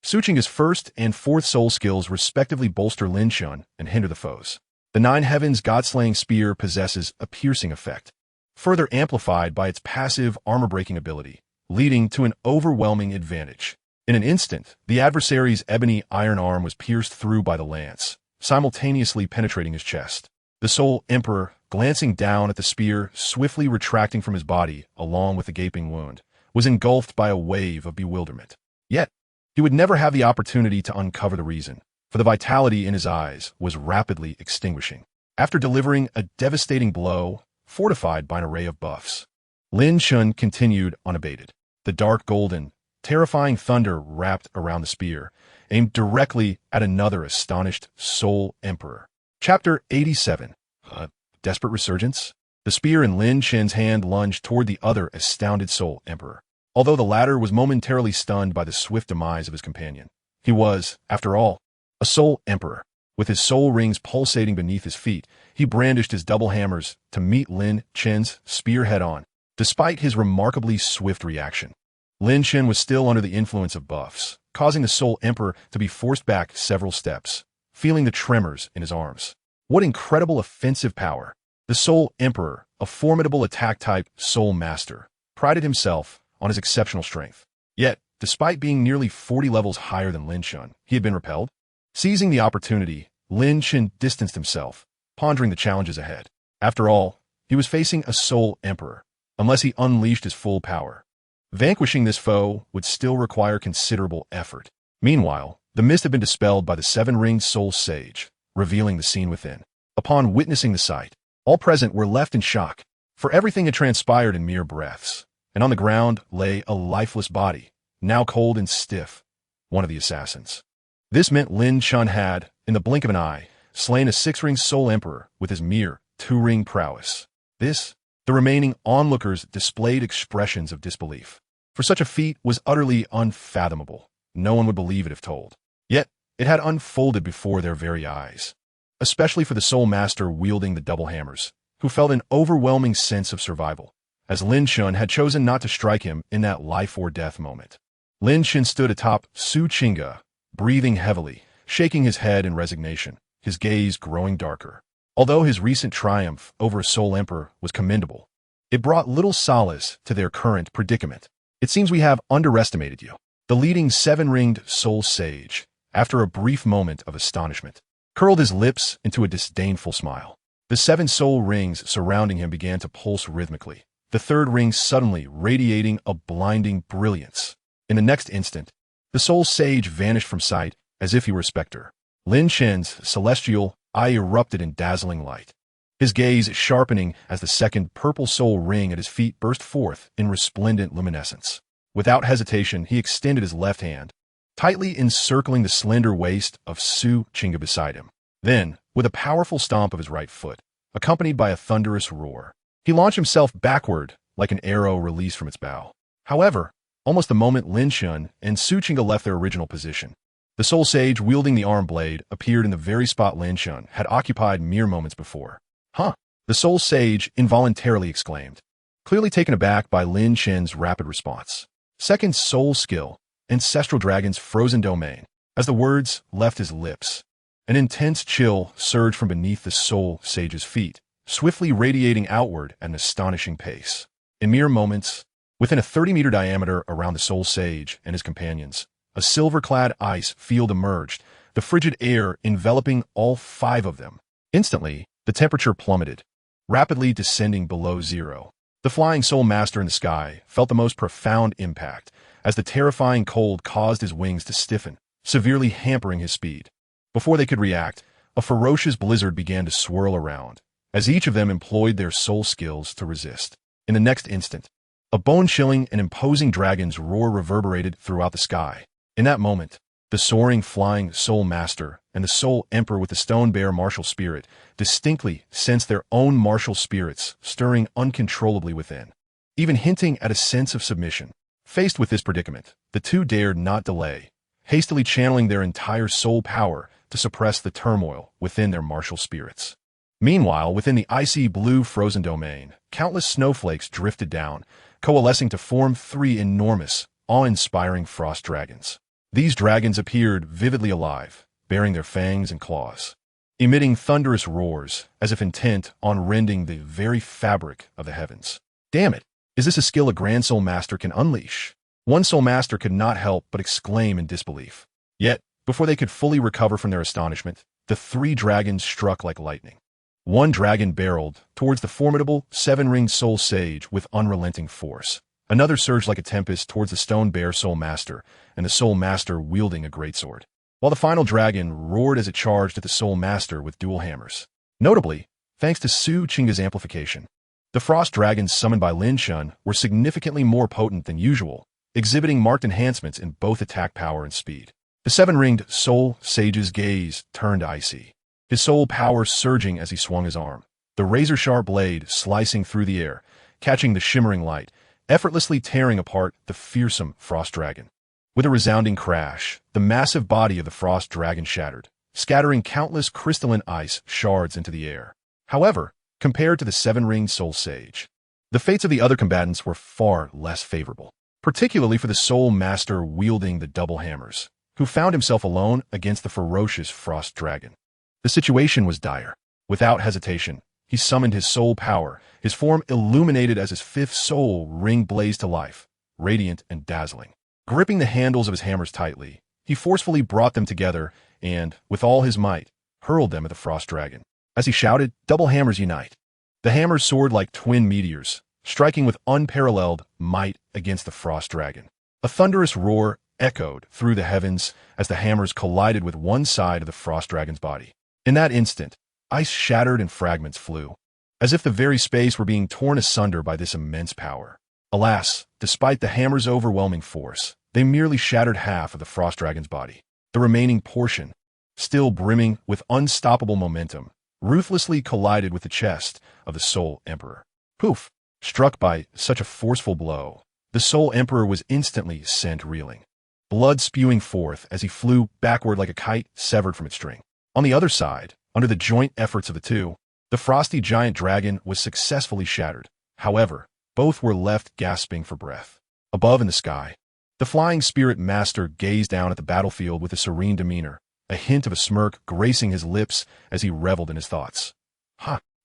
Suchinga's 1st and 4th soul skills respectively bolster Lin Chen and hinder the foes. The 9 heavens god-slaying spear possesses a piercing effect, further amplified by its passive armor-breaking ability, leading to an overwhelming advantage. In an instant, the adversary's ebony iron arm was pierced through by the lance, simultaneously penetrating his chest. The Soul Emperor, glancing down at the spear, swiftly retracting from his body along with the gaping wound, was engulfed by a wave of bewilderment. Yet, he would never have the opportunity to uncover the reason, for the vitality in his eyes was rapidly extinguishing. After delivering a devastating blow, fortified by an array of buffs, Lin Chen continued unabated. The dark golden, terrifying thunder wrapped around the spear, aimed directly at another astonished Soul Emperor. Chapter 87. Desperate Resurgence? The spear in Lin Chen's hand lunged toward the other astounded Soul Emperor. Although the latter was momentarily stunned by the swift demise of his companion, he was, after all, a Soul Emperor. With his soul rings pulsating beneath his feet, he brandished his double hammers to meet Lin Chen's spear head-on. Despite his remarkably swift reaction, Lin Chen was still under the influence of buffs, causing the Soul Emperor to be forced back several steps, feeling the tremors in his arms. What incredible offensive power! The Soul Emperor, a formidable attack-type Soul Master, prided himself on his exceptional strength. Yet, despite being nearly 40 levels higher than Lin Chen, he had been repelled. Seizing the opportunity, Lin Chen distanced himself, pondering the challenges ahead. After all, he was facing a Soul Emperor, unless he unleashed his full power. Vanquishing this foe would still require considerable effort. Meanwhile, the mist had been dispelled by the seven-ringed Soul Sage, revealing the scene within. Upon witnessing the sight, all present were left in shock, for everything had transpired in mere breaths, and on the ground lay a lifeless body, now cold and stiff, one of the assassins. This meant Lin Chen had, in the blink of an eye, slain a six-ringed Soul Emperor with his mere two-ring prowess. The remaining onlookers displayed expressions of disbelief, for such a feat was utterly unfathomable. No one would believe it if told. Yet, it had unfolded before their very eyes, especially for the Soul Master wielding the double hammers, who felt an overwhelming sense of survival, as Lin Chen had chosen not to strike him in that life-or-death moment. Lin Chen stood atop Su Qingge, breathing heavily, shaking his head in resignation, his gaze growing darker. Although his recent triumph over a Soul Emperor was commendable, it brought little solace to their current predicament. It seems we have underestimated you. The leading seven-ringed Soul Sage, after a brief moment of astonishment, curled his lips into a disdainful smile. The seven soul rings surrounding him began to pulse rhythmically, the third ring suddenly radiating a blinding brilliance. In the next instant, the Soul Sage vanished from sight as if he were a specter. Lin Chen's celestial eye erupted in dazzling light, his gaze sharpening as the second purple soul ring at his feet burst forth in resplendent luminescence. Without hesitation, he extended his left hand, tightly encircling the slender waist of Su Qingge beside him. Then, with a powerful stomp of his right foot, accompanied by a thunderous roar, he launched himself backward like an arrow released from its bow. However, almost the moment Lin Chen and Su Qingge left their original position, the Soul Sage wielding the arm blade appeared in the very spot Lin Chen had occupied mere moments before. The Soul Sage involuntarily exclaimed, clearly taken aback by Lin Chen's rapid response. Second soul skill, Ancestral Dragon's Frozen Domain. As the words left his lips, an intense chill surged from beneath the Soul Sage's feet, swiftly radiating outward at an astonishing pace. In mere moments, within a 30-meter diameter around the Soul Sage and his companions, a silver-clad ice field emerged, the frigid air enveloping all five of them. Instantly, the temperature plummeted, rapidly descending below zero. The flying Soul Master in the sky felt the most profound impact, as the terrifying cold caused his wings to stiffen, severely hampering his speed. Before they could react, a ferocious blizzard began to swirl around, as each of them employed their soul skills to resist. In the next instant, a bone-chilling and imposing dragon's roar reverberated throughout the sky. In that moment, the soaring flying Soul Master and the Soul Emperor with the Stone Bear martial spirit distinctly sensed their own martial spirits stirring uncontrollably within, even hinting at a sense of submission. Faced with this predicament, the two dared not delay, hastily channeling their entire soul power to suppress the turmoil within their martial spirits. Meanwhile, within the icy blue frozen domain, countless snowflakes drifted down, coalescing to form three enormous, awe-inspiring frost dragons. These dragons appeared vividly alive, bearing their fangs and claws, emitting thunderous roars as if intent on rending the very fabric of the heavens. Damn it! Is this a skill a Grand Soul Master can unleash? One Soul Master could not help but exclaim in disbelief. Yet, before they could fully recover from their astonishment, the three dragons struck like lightning. One dragon barreled towards the formidable seven-ringed Soul Sage with unrelenting force, Another surged like a tempest towards the stone bear Soul Master, and the Soul Master wielding a greatsword, while the final dragon roared as it charged at the Soul Master with dual hammers. Notably, thanks to Su Qing's amplification, the frost dragons summoned by Lin Chen were significantly more potent than usual, exhibiting marked enhancements in both attack power and speed. The seven-ringed Soul Sage's gaze turned icy, his soul power surging as he swung his arm, the razor-sharp blade slicing through the air, catching the shimmering light, effortlessly tearing apart the fearsome frost dragon. With a resounding crash, the massive body of the frost dragon shattered, scattering countless crystalline ice shards into the air. However, compared to the seven-ringed Soul Sage, the fates of the other combatants were far less favorable, particularly for the Soul Master wielding the double hammers, who found himself alone against the ferocious frost dragon. The situation was dire. Without hesitation, he summoned his soul power, his form illuminated as his fifth soul ring blazed to life, radiant and dazzling. Gripping the handles of his hammers tightly, he forcefully brought them together and, with all his might, hurled them at the frost dragon. As he shouted, "Double hammers unite!" The hammers soared like twin meteors, striking with unparalleled might against the frost dragon. A thunderous roar echoed through the heavens as the hammers collided with one side of the frost dragon's body. In that instant, ice shattered and fragments flew, as if the very space were being torn asunder by this immense power. Alas, despite the hammer's overwhelming force, they merely shattered half of the frost dragon's body. The remaining portion, still brimming with unstoppable momentum, ruthlessly collided with the chest of the Soul Emperor. Poof! Struck by such a forceful blow, the Soul Emperor was instantly sent reeling, blood spewing forth as he flew backward like a kite severed from its string. On the other side, under the joint efforts of the two, the frosty giant dragon was successfully shattered. However, both were left gasping for breath. Above in the sky, the flying spirit master gazed down at the battlefield with a serene demeanor, a hint of a smirk gracing his lips as he reveled in his thoughts.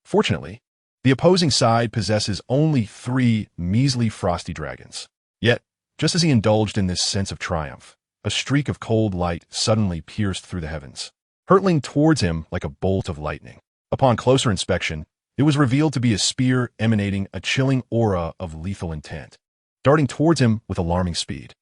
Fortunately, the opposing side possesses only 3 measly frosty dragons. Yet, just as he indulged in this sense of triumph, a streak of cold light suddenly pierced through the heavens, hurtling towards him like a bolt of lightning. Upon closer inspection, it was revealed to be a spear emanating a chilling aura of lethal intent, darting towards him with alarming speed.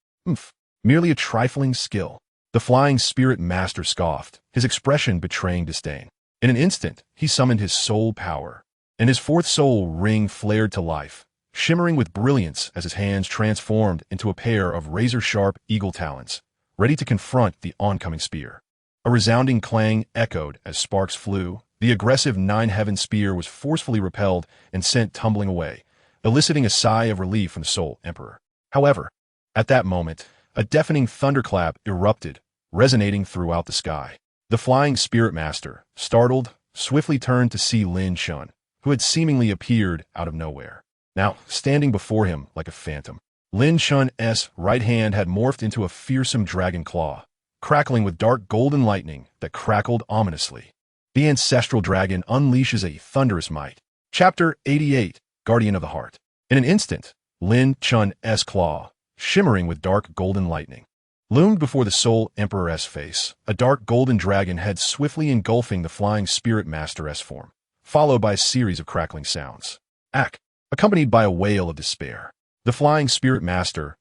Merely a trifling skill. The flying spirit master scoffed, his expression betraying disdain. In an instant, he summoned his soul power, and his fourth soul ring flared to life, shimmering with brilliance as his hands transformed into a pair of razor-sharp eagle talons, ready to confront the oncoming spear. A resounding clang echoed as sparks flew. The aggressive nine-heaven spear was forcefully repelled and sent tumbling away, eliciting a sigh of relief from the Soul Emperor. However, at that moment, a deafening thunderclap erupted, resonating throughout the sky. The flying spirit master, startled, swiftly turned to see Lin Chen, who had seemingly appeared out of nowhere, now standing before him like a phantom. Lin Chen's right hand had morphed into a fearsome dragon claw, crackling with dark golden lightning that crackled ominously. The ancestral dragon unleashes a thunderous might. Chapter 88, Guardian of the Heart. In an instant, Lin Chen's claw, shimmering with dark golden lightning, loomed before the Soul Emperor's face, a dark golden dragon head swiftly engulfing the flying spirit master's form, followed by a series of crackling sounds. Accompanied by a wail of despair. The flying spirit master's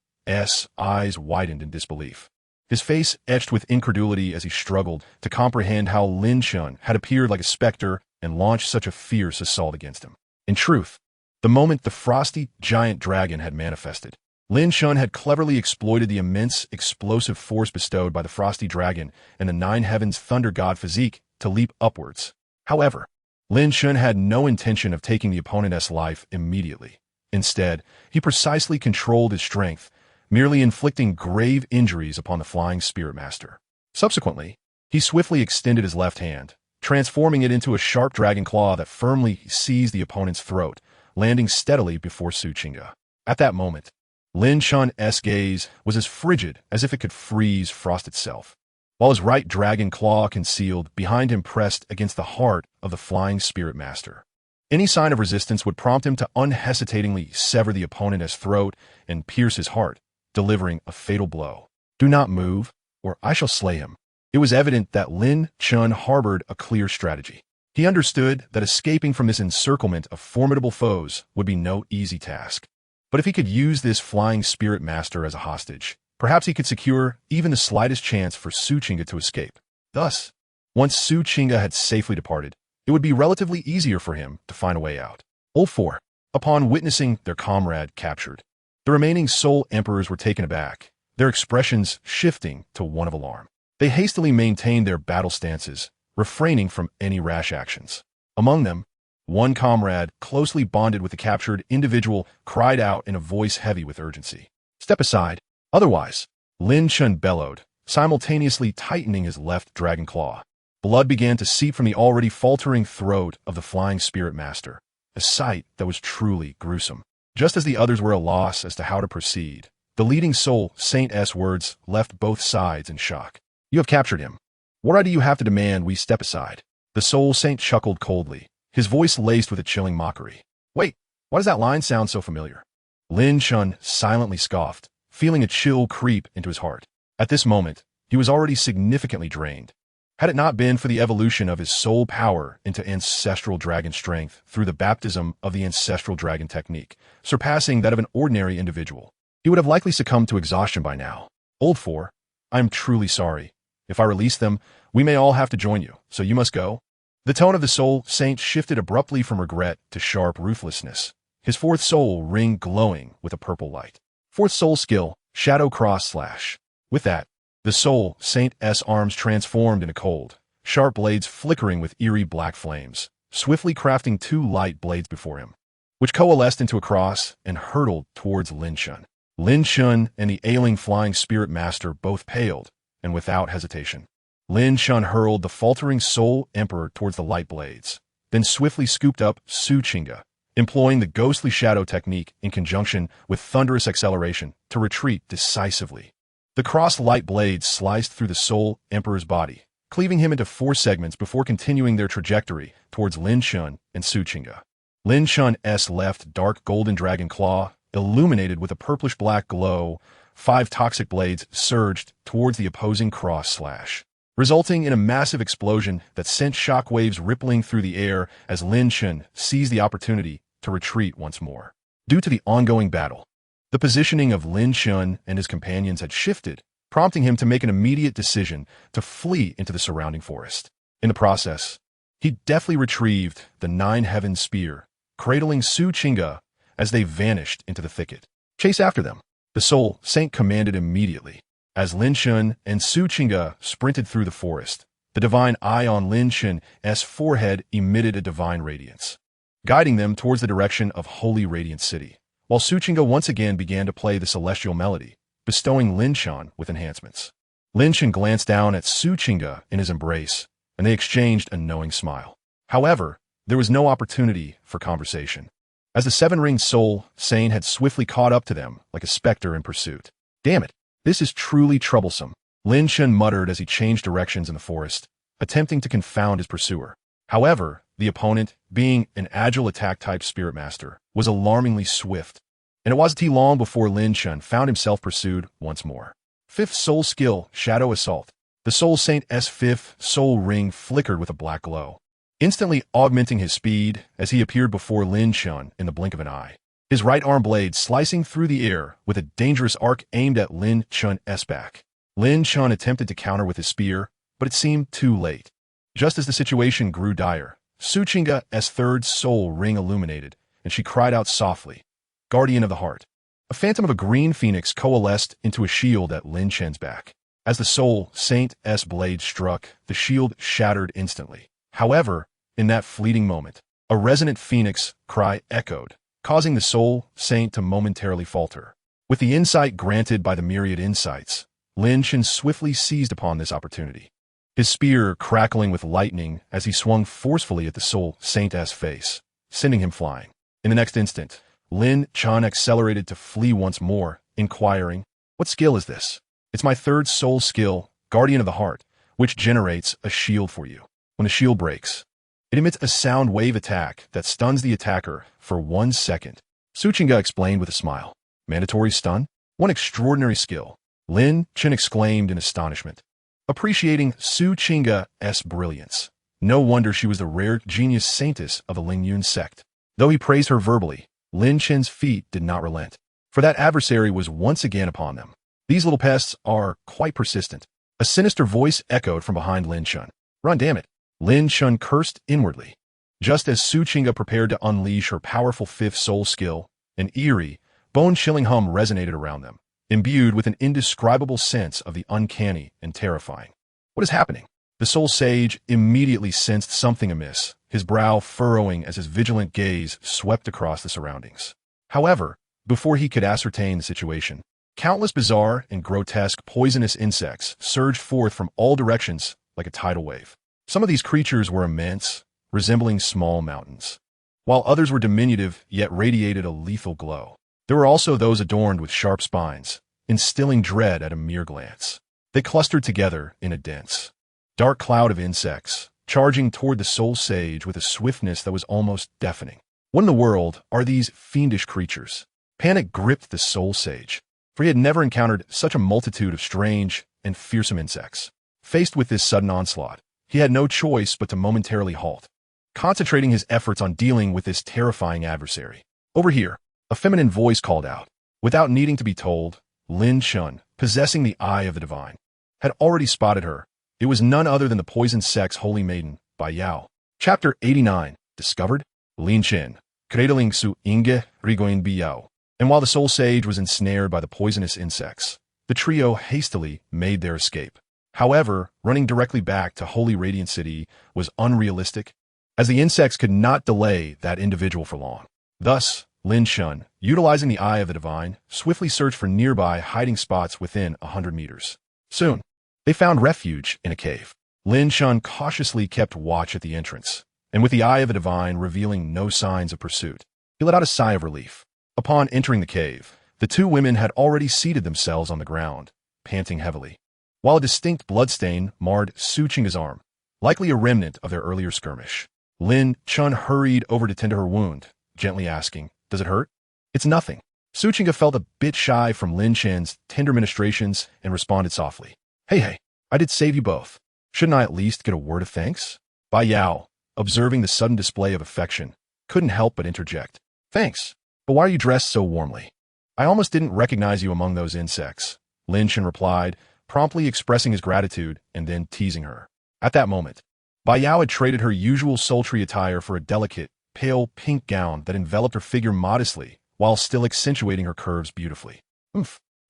eyes widened in disbelief, his face etched with incredulity as he struggled to comprehend how Lin Chen had appeared like a specter and launched such a fierce assault against him. In truth, the moment the frosty giant dragon had manifested, Lin Chen had cleverly exploited the immense explosive force bestowed by the frosty dragon and the nine heavens thunder god physique to leap upwards. However, Lin Chen had no intention of taking the opponent's life immediately. Instead, he precisely controlled his strength, merely inflicting grave injuries upon the flying spirit master. Subsequently, he swiftly extended his left hand, transforming it into a sharp dragon claw that firmly seized the opponent's throat, landing steadily before Su Qingga. At that moment, Lin Chen's gaze was as frigid as if it could freeze frost itself, while his right dragon claw concealed behind him pressed against the heart of the flying spirit master. Any sign of resistance would prompt him to unhesitatingly sever the opponent's throat and pierce his heart, delivering a fatal blow. "Do not move, or I shall slay him." It was evident that Lin Chen harbored a clear strategy. He understood that escaping from this encirclement of formidable foes would be no easy task. But if he could use this flying spirit master as a hostage, perhaps he could secure even the slightest chance for Su Chinga to escape. Thus, once Su Chinga had safely departed, it would be relatively easier for him to find a way out. Old 4. Upon witnessing their comrade captured, the remaining Soul Emperors were taken aback, their expressions shifting to one of alarm. They hastily maintained their battle stances, refraining from any rash actions. Among them, one comrade, closely bonded with the captured individual, cried out in a voice heavy with urgency. "Step aside, otherwise," Lin Chen bellowed, simultaneously tightening his left dragon claw. Blood began to seep from the already faltering throat of the flying spirit master, a sight that was truly gruesome. Just as the others were at a loss as to how to proceed, the leading Soul Saint's words left both sides in shock. "You have captured him. What right do you have to demand we step aside?" The Soul Saint chuckled coldly, his voice laced with a chilling mockery. "Wait, why does that line sound so familiar?" Lin Chen silently scoffed, feeling a chill creep into his heart. At this moment, he was already significantly drained. Had it not been for the evolution of his soul power into ancestral dragon strength through the baptism of the ancestral dragon technique, surpassing that of an ordinary individual, he would have likely succumbed to exhaustion by now. "Old 4, I'm truly sorry. If I release them, we may all have to join you, so you must go." The tone of the Soul Saint shifted abruptly from regret to sharp ruthlessness, his fourth soul ring glowing with a purple light. Fourth soul skill, Shadow Cross Slash. With that, the Soul Saint's arms transformed into cold, sharp blades flickering with eerie black flames, swiftly crafting two light blades before him, which coalesced into a cross and hurtled towards Lin Chen. Lin Chen and the ailing flying spirit master both paled, and without hesitation, Lin Chen hurled the faltering Soul Emperor towards the light blades, then swiftly scooped up Su Chinga, employing the ghostly shadow technique in conjunction with thunderous acceleration to retreat decisively. The crossed light blades sliced through the Soul Emperor's body, cleaving him into 4 segments before continuing their trajectory towards Lin Chen and Su Chinga. Lin Chen's left dark golden dragon claw, illuminated with a purplish-black glow, 5 toxic blades surged towards the opposing cross slash, resulting in a massive explosion that sent shockwaves rippling through the air as Lin Chen seized the opportunity to retreat once more. Due to the ongoing battle, the positioning of Lin Chen and his companions had shifted, prompting him to make an immediate decision to flee into the surrounding forest. In the process, he deftly retrieved the 9 Heavens spear, cradling Su Chinga as they vanished into the thicket. "Chase after them," the Soul Saint commanded immediately. As Lin Chen and Su Chinga sprinted through the forest, the divine eye on Lin Chen's forehead emitted a divine radiance, guiding them towards the direction of Holy Radiant City, while Su Chinga once again began to play the celestial melody, bestowing Lin Chen with enhancements. Lin Chen glanced down at Su Chinga in his embrace, and they exchanged a knowing smile. However, there was no opportunity for conversation, as the 7-ringed Soul Saint had swiftly caught up to them like a specter in pursuit. "Damn it, this is truly troublesome," Lin Chen muttered as he changed directions in the forest, attempting to confound his pursuer. However, the opponent, being an agile attack-type spirit master, was alarmingly swift, and it wasn't too long before Lin Chen found himself pursued once more. 5th soul skill, Shadow Assault. The Soul Saint's 5th soul ring flickered with a black glow, instantly augmenting his speed as he appeared before Lin Chen in the blink of an eye, his right arm blade slicing through the air with a dangerous arc aimed at Lin Chen's back. Lin Chen attempted to counter with his spear, but it seemed too late. Just as the situation grew dire, Su Chinga's 3rd soul ring illuminated, and she cried out softly, "Guardian of the Heart." A phantom of a green phoenix coalesced into a shield at Lin Chen's back. As the Soul Saint's blade struck, the shield shattered instantly. However, in that fleeting moment, a resonant phoenix cry echoed, causing the Soul Saint to momentarily falter. With the insight granted by the myriad insights, Lin Chen swiftly seized upon this opportunity, his spear crackling with lightning as he swung forcefully at the Soul Saint's face, sending him flying. In the next instant, Lin Chen accelerated to flee once more, inquiring, "What skill is this?" "It's my 3rd soul skill, Guardian of the Heart, which generates a shield for you. When the shield breaks, it emits a sound wave attack that stuns the attacker for 1 second. Su Chinga explained with a smile. "Mandatory stun? One extraordinary skill," Lin Chen exclaimed in astonishment, appreciating Su Chinga's brilliance. No wonder she was the rare genius saintess of the Ling Yun sect. Though he praised her verbally, Lin Chen's feet did not relent, for that adversary was once again upon them. These little pests are quite persistent. A sinister voice echoed from behind Lin Chen. Run, damn it. Lin Chen cursed inwardly. Just as Su Qingge prepared to unleash her powerful fifth soul skill, an eerie, bone-chilling hum resonated around them, imbued with an indescribable sense of the uncanny and terrifying. What is happening? The soul sage immediately sensed something amiss, his brow furrowing as his vigilant gaze swept across the surroundings. However, before he could ascertain the situation, countless bizarre and grotesque poisonous insects surged forth from all directions like a tidal wave. Some of these creatures were immense, resembling small mountains, while others were diminutive yet radiated a lethal glow. There were also those adorned with sharp spines, instilling dread at a mere glance. They clustered together in a dense, dark cloud of insects, charging toward the soul sage with a swiftness that was almost deafening. What in the world are these fiendish creatures? Panic gripped the soul sage, for he had never encountered such a multitude of strange and fearsome insects. Faced with this sudden onslaught, he had no choice but to momentarily halt, concentrating his efforts on dealing with this terrifying adversary. Over here, a feminine voice called out. Without needing to be told, Lin Chen, possessing the eye of the divine, had already spotted her. It was none other than the poison sex holy maiden, Bai Yao. Chapter 89, Discovered? Lin Chen, cradling Su Inge, Rigoin Biao. And while the soul sage was ensnared by the poisonous insects, the trio hastily made their escape. However, running directly back to Holy Radiant City was unrealistic, as the insects could not delay that individual for long. Thus, Lin Chen, utilizing the eye of the divine, swiftly searched for nearby hiding spots within 100 meters. Soon, they found refuge in a cave. Lin Chen cautiously kept watch at the entrance, and with the eye of the divine revealing no signs of pursuit, he let out a sigh of relief. Upon entering the cave, the two women had already seated themselves on the ground, panting heavily, while a distinct bloodstain marred Su Qingge's arm, likely a remnant of their earlier skirmish. Lin Chen hurried over to tend to her wound, gently asking, "Does it hurt?" "It's nothing." Su Qingge felt a bit shy from Lin Chen's tender ministrations and responded softly, Hey, I did save you both. Shouldn't I at least get a word of thanks?" Bai Yao, observing the sudden display of affection, couldn't help but interject. "Thanks, but why are you dressed so warmly?" "I almost didn't recognize you among those insects," Lin Chen replied, promptly expressing his gratitude and then teasing her. At that moment, Bai Yao had traded her usual sultry attire for a delicate, pale pink gown that enveloped her figure modestly while still accentuating her curves beautifully.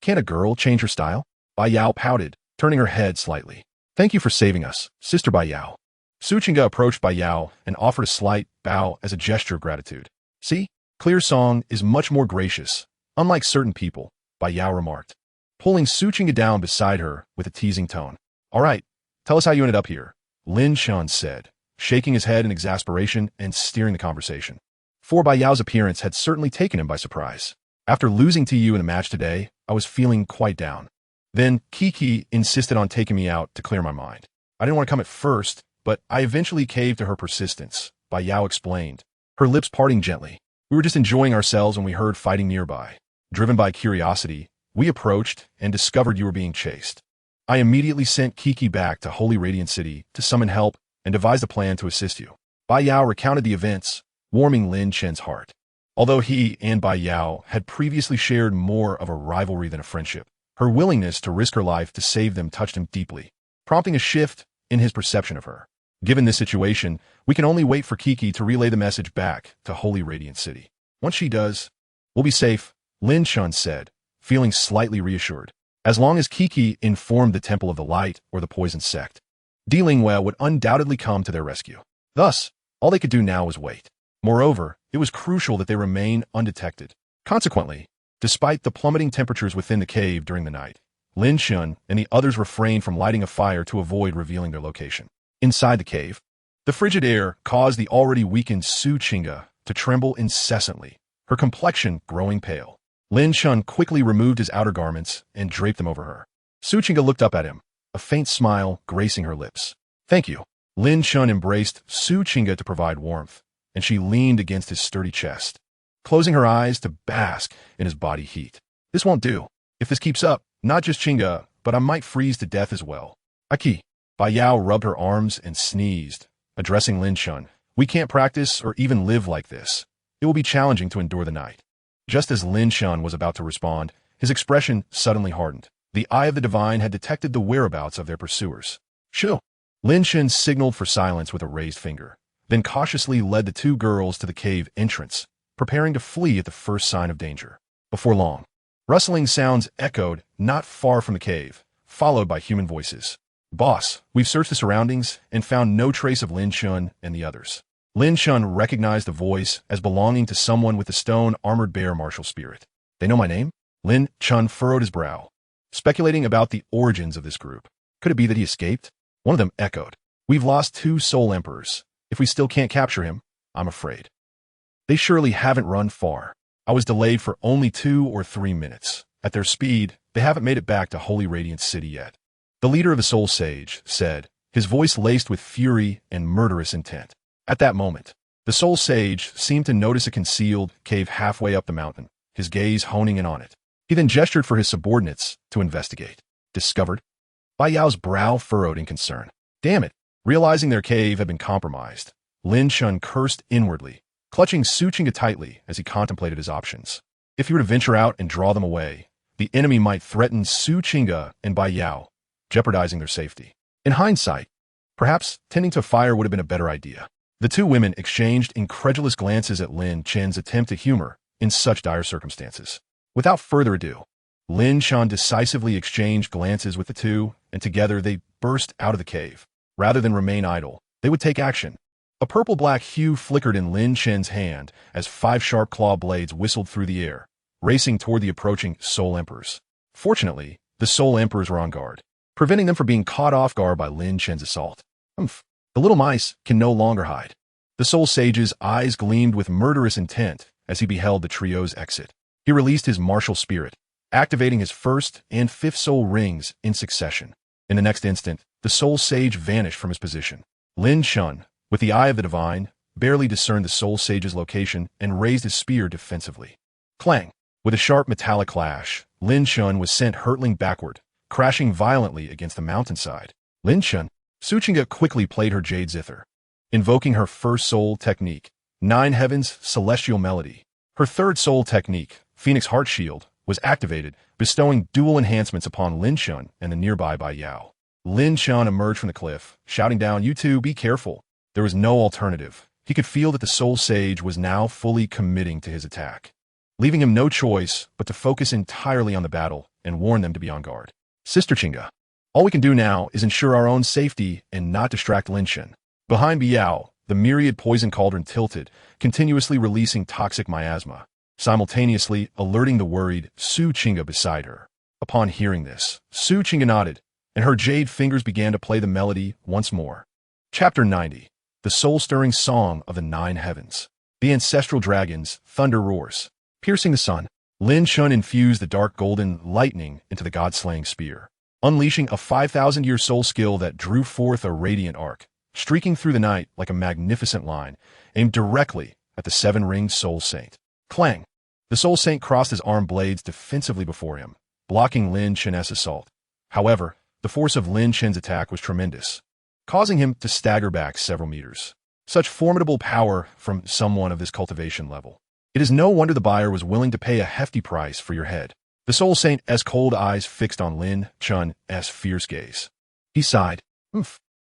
Can't a girl change her style?" Bai Yao pouted, turning her head slightly. "Thank you for saving us, Sister Bai Yao." Su Qingge approached Bai Yao and offered a slight bow as a gesture of gratitude. "See, clear song is much more gracious, unlike certain people," Bai Yao remarked, pulling Su Qingge down beside her with a teasing tone. "All right, tell us how you ended up here," Lin Chen said, shaking his head in exasperation and steering the conversation. For Bai Yao's appearance had certainly taken him by surprise. "After losing to you in a match today, I was feeling quite down. Then Kiki insisted on taking me out to clear my mind. I didn't want to come at first, but I eventually caved to her persistence," Bai Yao explained, her lips parting gently. "We were just enjoying ourselves when we heard fighting nearby. Driven by curiosity, we approached and discovered you were being chased. I immediately sent Kiki back to Holy Radiant City to summon help and devised a plan to assist you." Bai Yao recounted the events, warming Lin Chen's heart. Although he and Bai Yao had previously shared more of a rivalry than a friendship, her willingness to risk her life to save them touched him deeply, prompting a shift in his perception of her. Given this situation, we can only wait for Kiki to relay the message back to Holy Radiant City. Once she does, we'll be safe, Lin Chen said, feeling slightly reassured. As long as Kiki informed the Temple of the Light or the Poison Sect, Douluo would undoubtedly come to their rescue. Thus, all they could do now was wait. Moreover, it was crucial that they remain undetected. Consequently, despite the plummeting temperatures within the cave during the night, Lin Chen and the others refrained from lighting a fire to avoid revealing their location. Inside the cave, the frigid air caused the already weakened Su Qingge to tremble incessantly, her complexion growing pale. Lin Chen quickly removed his outer garments and draped them over her. Su Qingge looked up at him, a faint smile gracing her lips. "Thank you." Lin Chen embraced Su Qingge to provide warmth, and she leaned against his sturdy chest, closing her eyes to bask in his body heat. "This won't do. If this keeps up, not just Qingge, but I might freeze to death as well." "Aki." Bai Yao rubbed her arms and sneezed, addressing Lin Chen. "We can't practice or even live like this. It will be challenging to endure the night. Just as Lin Chen was about to respond, his expression suddenly hardened. The eye of the divine had detected the whereabouts of their pursuers. Shoo! Lin Chen signaled for silence with a raised finger, then cautiously led the two girls to the cave entrance, preparing to flee at the first sign of danger. Before long, rustling sounds echoed not far from the cave, followed by human voices. Boss, we've searched the surroundings and found no trace of Lin Chen and the others. Lin Chen recognized the voice as belonging to someone with the stone armored bear martial spirit. They know my name? Lin Chen furrowed his brow, speculating about the origins of this group. Could it be that he escaped? One of them echoed. We've lost 2 soul emperors. If we still can't capture him, I'm afraid. They surely haven't run far. I was delayed for only 2 or 3 minutes. At their speed, they haven't made it back to Holy Radiant City yet. The leader of the Soul Sage said, his voice laced with fury and murderous intent. At that moment, the Soul Sage seemed to notice a concealed cave halfway up the mountain, his gaze honing in on it. He then gestured for his subordinates to investigate. Discovered? Bai Yao's brow furrowed in concern. Damn it! Realizing their cave had been compromised, Lin Chen cursed inwardly, clutching Su Qingga tightly as he contemplated his options. If he were to venture out and draw them away, the enemy might threaten Su Qingga and Bai Yao, jeopardizing their safety. In hindsight, perhaps tending to fire would have been a better idea. The two women exchanged incredulous glances at Lin Chen's attempt at humor in such dire circumstances. Without further ado, Lin Chen decisively exchanged glances with the two, and together they burst out of the cave. Rather than remain idle, they would take action. A purple-black hue flickered in Lin Chen's hand as 5 sharp claw blades whistled through the air, racing toward the approaching Soul Emperors. Fortunately, the Soul Emperors were on guard, preventing them from being caught off guard by Lin Chen's assault. The little mice can no longer hide. The Soul Sage's eyes gleamed with murderous intent as he beheld the trio's exit. He released his martial spirit, activating his 1st and 5th soul rings in succession. In the next instant, the Soul Sage vanished from his position. Lin Chen, with the eye of the divine, barely discerned the Soul Sage's location and raised his spear defensively. Clang! With a sharp metallic clash, Lin Chen was sent hurtling backward, crashing violently against the mountainside. Lin Chen, Su Qingga quickly played her Jade Zither, invoking her 1st soul technique, 9 Heavens Celestial Melody. Her 3rd soul technique, Phoenix Heart Shield, was activated, bestowing dual enhancements upon Lin Chen and the nearby Bai Yao. Lin Chen emerged from the cliff, shouting down, "You two, be careful." There was no alternative. He could feel that the Soul Sage was now fully committing to his attack, leaving him no choice but to focus entirely on the battle and warn them to be on guard. Sister Qingga, all we can do now is ensure our own safety and not distract Lin Chen. Behind Biao, the myriad poison cauldron tilted, continuously releasing toxic miasma, simultaneously alerting the worried Su Qingga beside her. Upon hearing this, Su Qingga nodded, and her jade fingers began to play the melody once more. Chapter 90. The Soul-Stirring Song of the 9 Heavens. The ancestral dragon's thunder roars, piercing the sun. Lin Chen infused the dark golden lightning into the god-slaying spear, unleashing a 5,000-year soul skill that drew forth a radiant arc, streaking through the night like a magnificent line, aimed directly at the 7-ringed Soul Saint. Clang! The Soul Saint crossed his arm blades defensively before him, blocking Lin Chen's assault. However, the force of Lin Chen's attack was tremendous, causing him to stagger back several meters. Such formidable power from someone of this cultivation level. It is no wonder the buyer was willing to pay a hefty price for your head. The Soul Saint's cold eyes fixed on Lin Chen's fierce gaze. He sighed.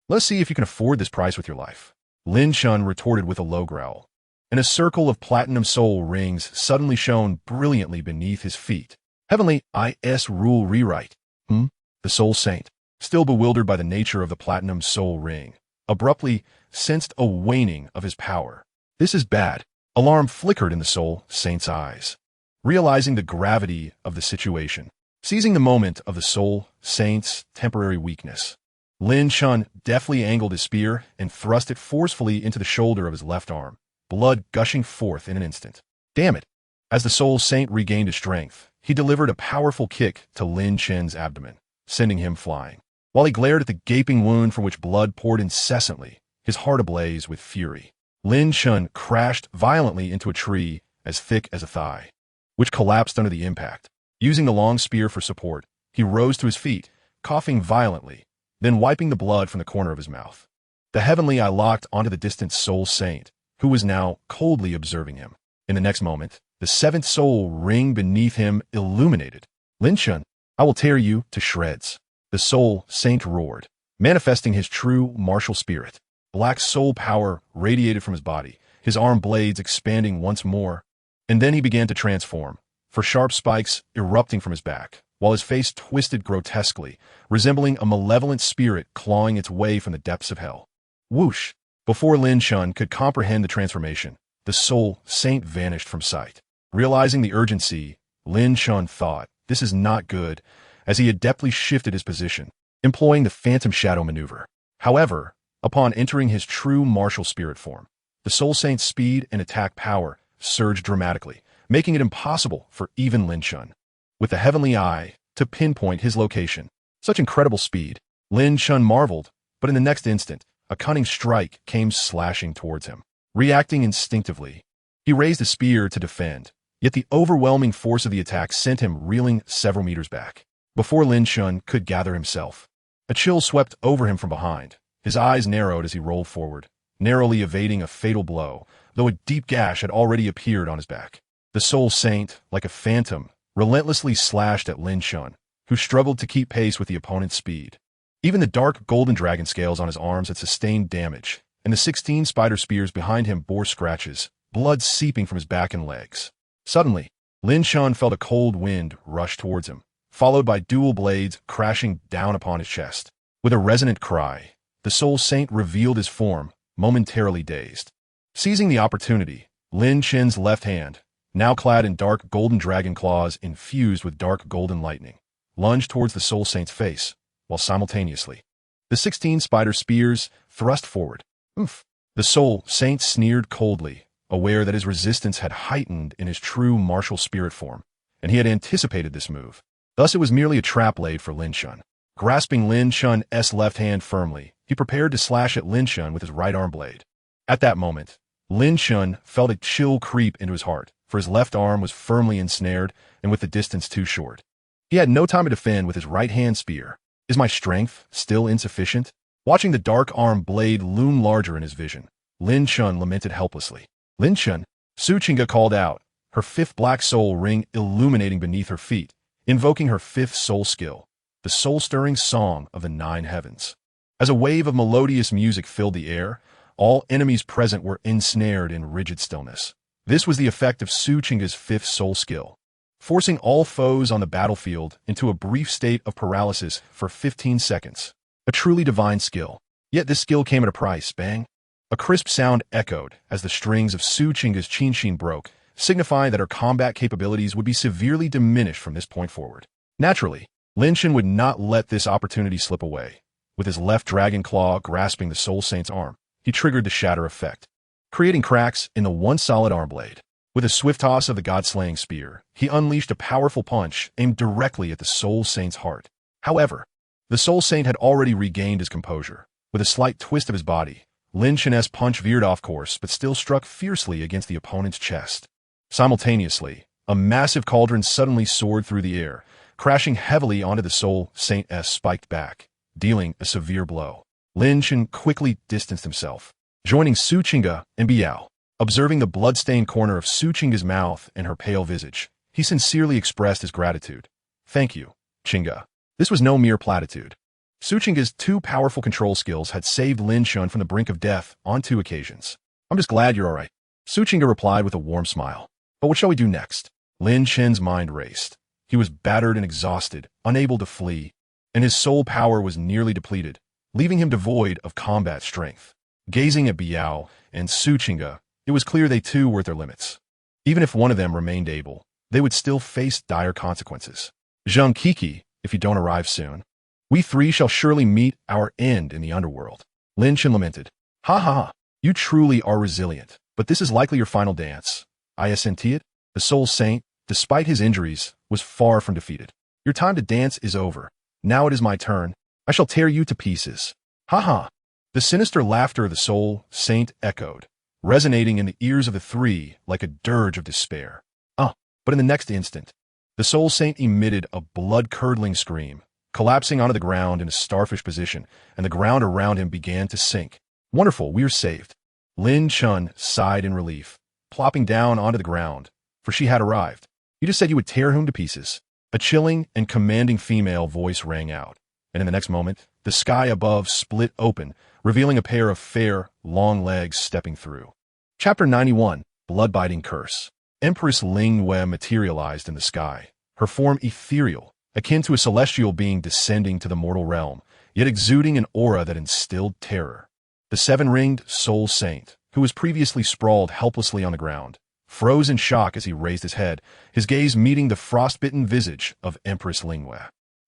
Let's see if you can afford this price with your life. Lin Chen retorted with a low growl, and a circle of platinum soul rings suddenly shone brilliantly beneath his feet. Heavenly IS rule rewrite. The Soul Saint, still bewildered by the nature of the platinum soul ring, abruptly sensed a waning of his power. This is bad. Alarm flickered in the Soul Saint's eyes. Realizing the gravity of the situation, seizing the moment of the Soul Saint's temporary weakness, Lin Chen deftly angled his spear and thrust it forcefully into the shoulder of his left arm, blood gushing forth in an instant. Damn it! As the Soul Saint regained his strength, he delivered a powerful kick to Lin Chen's abdomen, sending him flying. While he glared at the gaping wound from which blood poured incessantly, his heart ablaze with fury, Lin Chen crashed violently into a tree as thick as a thigh, which collapsed under the impact. Using the long spear for support, he rose to his feet, coughing violently, then wiping the blood from the corner of his mouth. The heavenly eye locked onto the distant Soul Saint, who was now coldly observing him. In the next moment, the seventh soul ring beneath him illuminated. Lin Chen, I will tear you to shreds. The soul saint roared, manifesting his true martial spirit. Black soul power radiated from his body, his arm blades expanding once more. And then he began to transform, for sharp spikes erupting from his back, while his face twisted grotesquely, resembling a malevolent spirit clawing its way from the depths of hell. Whoosh! Before Lin Chen could comprehend the transformation, the soul saint vanished from sight. Realizing the urgency, Lin Chen thought, this is not good, as he adeptly shifted his position, employing the phantom shadow maneuver. However, upon entering his true martial spirit form, the soul saint's speed and attack power surged dramatically, making it impossible for even Lin Chen, with the heavenly eye, to pinpoint his location. Such incredible speed, Lin Chen marveled, but in the next instant, a cunning strike came slashing towards him. Reacting instinctively, he raised a spear to defend, yet the overwhelming force of the attack sent him reeling several meters back. Before Lin Chen could gather himself, a chill swept over him from behind. His eyes narrowed as he rolled forward, narrowly evading a fatal blow, though a deep gash had already appeared on his back. The soul saint, like a phantom, relentlessly slashed at Lin Chen, who struggled to keep pace with the opponent's speed. Even the dark golden dragon scales on his arms had sustained damage, and the 16 spider spears behind him bore scratches, blood seeping from his back and legs. Suddenly, Lin Chen felt a cold wind rush towards him, followed by dual blades crashing down upon his chest. With a resonant cry, the soul saint revealed his form, momentarily dazed. Seizing the opportunity, Lin Chen's left hand, now clad in dark golden dragon claws infused with dark golden lightning, lunged towards the soul saint's face, while simultaneously, the 16 spider spears thrust forward. Oof! The soul saint sneered coldly, aware that his resistance had heightened in his true martial spirit form, and he had anticipated this move. Thus it was merely a trap laid for Lin Chen. Grasping Lin Chen's left hand firmly, he prepared to slash at Lin Chen with his right arm blade. At that moment, Lin Chen felt a chill creep into his heart, for his left arm was firmly ensnared and with the distance too short. He had no time to defend with his right hand spear. Is my strength still insufficient? Watching the dark arm blade loom larger in his vision, Lin Chen lamented helplessly. Lin Chen, Su Qingge called out, her fifth black soul ring illuminating beneath her feet, invoking her fifth soul skill, the soul-stirring song of the 9 heavens. As a wave of melodious music filled the air, all enemies present were ensnared in rigid stillness. This was the effect of Su Qingge's fifth soul skill, forcing all foes on the battlefield into a brief state of paralysis for 15 seconds. A truly divine skill. Yet this skill came at a price, bang. A crisp sound echoed as the strings of Su Qingge's qinshin broke, signifying that her combat capabilities would be severely diminished from this point forward. Naturally, Lin Chen would not let this opportunity slip away. With his left dragon claw grasping the soul saint's arm, he triggered the shatter effect, creating cracks in the one solid arm blade. With a swift toss of the god-slaying spear, he unleashed a powerful punch aimed directly at the soul saint's heart. However, the soul saint had already regained his composure. With a slight twist of his body, Lin Chen's punch veered off course but still struck fiercely against the opponent's chest. Simultaneously, a massive cauldron suddenly soared through the air, crashing heavily onto the soul saint's spiked back, dealing a severe blow. Lin Chen quickly distanced himself, joining Su Qingge and Biao. Observing the blood-stained corner of Su Qingge's mouth and her pale visage, he sincerely expressed his gratitude. Thank you, Qingge. This was no mere platitude. Su Qingge's 2 powerful control skills had saved Lin Chen from the brink of death on 2 occasions. I'm just glad you're all right. Su Qingge replied with a warm smile. But what shall we do next? Lin Chen's mind raced. He was battered and exhausted, unable to flee, and his soul power was nearly depleted, leaving him devoid of combat strength. Gazing at Biao and Su Qingge, it was clear they too were at their limits. Even if one of them remained able, they would still face dire consequences. Zheng Kiki, if you don't arrive soon, we 3 shall surely meet our end in the underworld. Lin Chen lamented. Ha ha ha, you truly are resilient, but this is likely your final dance. I sent it. The soul saint, despite his injuries, was far from defeated. Your time to dance is over. Now it is my turn. I shall tear you to pieces. Ha ha. The sinister laughter of the soul saint echoed, resonating in the ears of the 3 like a dirge of despair. But in the next instant, the soul saint emitted a blood-curdling scream, collapsing onto the ground in a starfish position, and the ground around him began to sink. Wonderful, we are saved. Lin Chen sighed in relief, plopping down onto the ground, for she had arrived. You just said you would tear him to pieces. A chilling and commanding female voice rang out, and in the next moment, the sky above split open, revealing a pair of fair, long legs stepping through. Chapter 91, Blood-Biting Curse. Empress Ling Wei materialized in the sky, her form ethereal, akin to a celestial being descending to the mortal realm, yet exuding an aura that instilled terror. The seven-ringed Soul Saint, who was previously sprawled helplessly on the ground, froze in shock as he raised his head, his gaze meeting the frostbitten visage of Empress Ling Wei.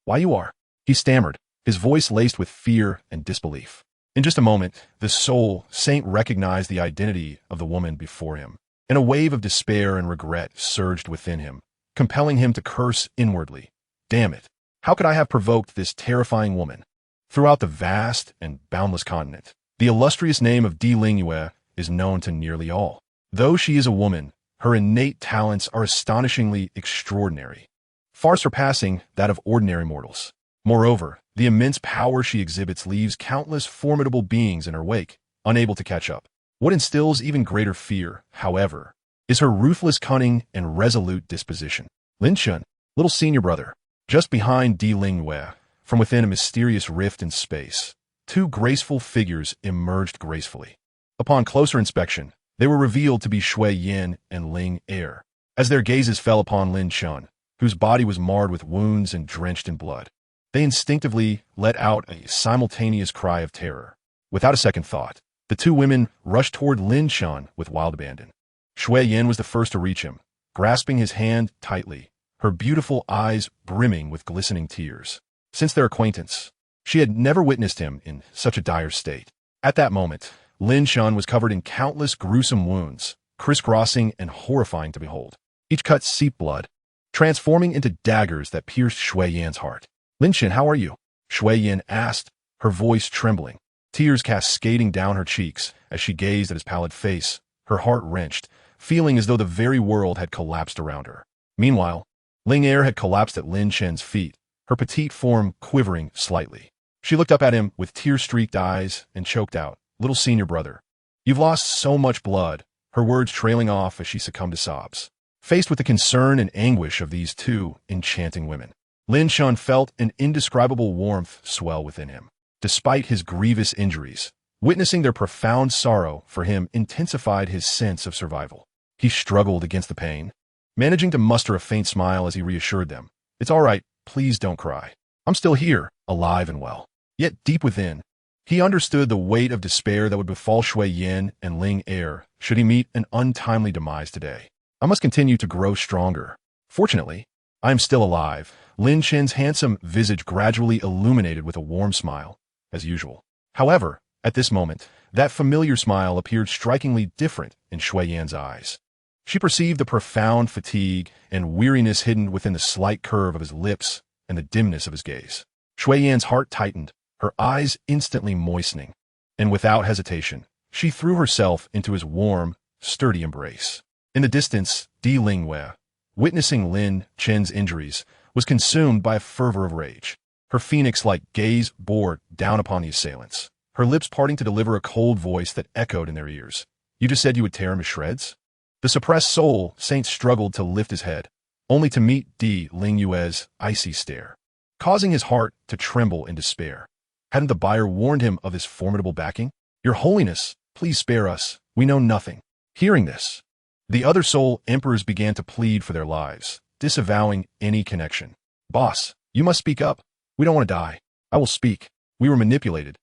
"Why you are?" he stammered, his voice laced with fear and disbelief. In just a moment, the Soul Saint recognized the identity of the woman before him, and a wave of despair and regret surged within him, compelling him to curse inwardly. Damn it! How could I have provoked this terrifying woman? Throughout the vast and boundless continent, the illustrious name of Di Lingyue is known to nearly all. Though she is a woman, her innate talents are astonishingly extraordinary, far surpassing that of ordinary mortals. Moreover, the immense power she exhibits leaves countless formidable beings in her wake, unable to catch up. What instills even greater fear, however, is her ruthless cunning and resolute disposition. Lin Chen, little senior brother, just behind Di Lingyue, from within a mysterious rift in space, two graceful figures emerged gracefully. Upon closer inspection, they were revealed to be Shui Yin and Ling Er, as their gazes fell upon Lin Chen, whose body was marred with wounds and drenched in blood. They instinctively let out a simultaneous cry of terror. Without a second thought, the two women rushed toward Lin Chen with wild abandon. Shui Yin was the first to reach him, grasping his hand tightly, her beautiful eyes brimming with glistening tears. Since their acquaintance, she had never witnessed him in such a dire state. At that moment, Lin Chen was covered in countless gruesome wounds, crisscrossing and horrifying to behold. Each cut seeped blood, transforming into daggers that pierced Shui Yan's heart. "Lin Chen, how are you?" Shui Yan asked, her voice trembling, tears cascading down her cheeks as she gazed at his pallid face, her heart wrenched, feeling as though the very world had collapsed around her. Meanwhile, Ling Er had collapsed at Lin Chen's feet, her petite form quivering slightly. She looked up at him with tear-streaked eyes and choked out, "Little senior brother, you've lost so much blood," her words trailing off as she succumbed to sobs. Faced with the concern and anguish of these two enchanting women, Lin Chen felt an indescribable warmth swell within him. Despite his grievous injuries, witnessing their profound sorrow for him intensified his sense of survival. He struggled against the pain, managing to muster a faint smile as he reassured them. "It's all right, please don't cry. I'm still here, alive and well." Yet deep within, he understood the weight of despair that would befall Shui Yin and Ling Er should he meet an untimely demise today. "I must continue to grow stronger. Fortunately, I am still alive." Lin Chen's handsome visage gradually illuminated with a warm smile, as usual. However, at this moment, that familiar smile appeared strikingly different in Shui Yan's eyes. She perceived the profound fatigue and weariness hidden within the slight curve of his lips and the dimness of his gaze. Shui Yan's heart tightened, her eyes instantly moistening, and without hesitation, she threw herself into his warm, sturdy embrace. In the distance, Di Lingyue, witnessing Lin Chen's injuries, was consumed by a fervor of rage. Her phoenix-like gaze bore down upon the assailants, her lips parting to deliver a cold voice that echoed in their ears. "You just said you would tear him to shreds?" The suppressed Soul Saint struggled to lift his head, only to meet Di Lingyue's icy stare, causing his heart to tremble in despair. Hadn't the buyer warned him of his formidable backing? "Your Holiness, please spare us. We know nothing." Hearing this, the other Soul Emperors began to plead for their lives, disavowing any connection. "Boss, you must speak up. We don't want to die." "I will speak. We were manipulated."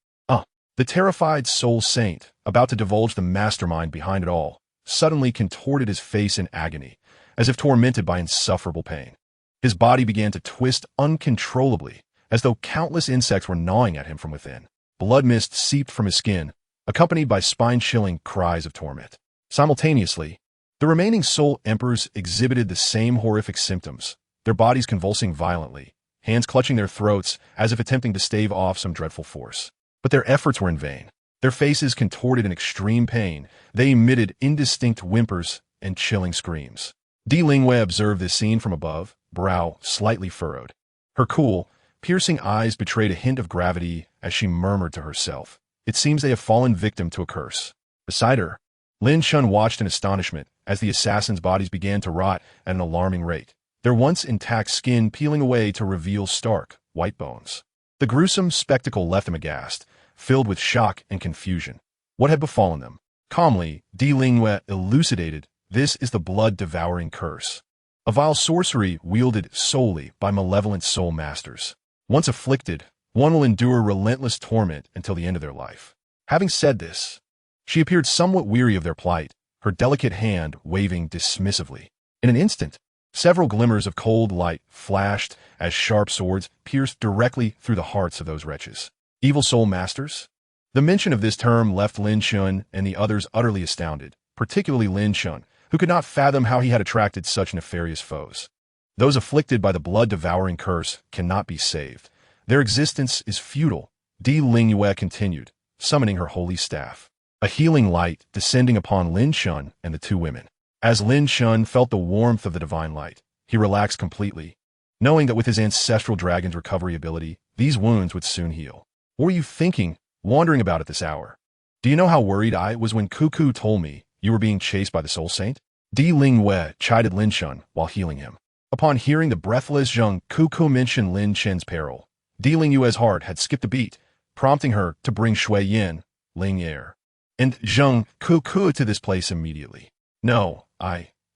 The terrified Soul Saint, about to divulge the mastermind behind it all, suddenly contorted his face in agony, as if tormented by insufferable pain. His body began to twist uncontrollably, as though countless insects were gnawing at him from within. Blood mist seeped from his skin, accompanied by spine-chilling cries of torment. Simultaneously, the remaining Soul Emperors exhibited the same horrific symptoms, their bodies convulsing violently, hands clutching their throats as if attempting to stave off some dreadful force. But their efforts were in vain. Their faces contorted in extreme pain, they emitted indistinct whimpers and chilling screams. Di Lingyue observed this scene from above, brow slightly furrowed. Her cool, piercing eyes betrayed a hint of gravity as she murmured to herself, "It seems they have fallen victim to a curse." Beside her, Lin Chen watched in astonishment as the assassins' bodies began to rot at an alarming rate, their once intact skin peeling away to reveal stark, white bones. The gruesome spectacle left him aghast, filled with shock and confusion. What had befallen them? Calmly, Di Lingyue elucidated, "This is the blood-devouring curse, a vile sorcery wielded solely by malevolent soul masters. Once afflicted, one will endure relentless torment until the end of their life." Having said this, she appeared somewhat weary of their plight, her delicate hand waving dismissively. In an instant, several glimmers of cold light flashed as sharp swords pierced directly through the hearts of those wretches. Evil soul masters? The mention of this term left Lin Chen and the others utterly astounded, particularly Lin Chen, who could not fathom how he had attracted such nefarious foes. Those afflicted by the blood-devouring curse cannot be saved. Their existence is futile, Di Lingyue continued, summoning her holy staff. A healing light descending upon Lin Chen and the two women. As Lin Chen felt the warmth of the divine light, he relaxed completely, knowing that with his ancestral dragon's recovery ability, these wounds would soon heal. What were you thinking, wandering about at this hour? Do you know how worried I was when Cuckoo told me you were being chased by the Soul Saint? Di Lingyue chided Lin Chen while healing him. Upon hearing the breathless Zheng Cuckoo mention Lin Chen's peril, Di Lingyue's heart had skipped a beat, prompting her to bring Shui Yin, Ling'er, and Zheng Cuckoo to this place immediately. No,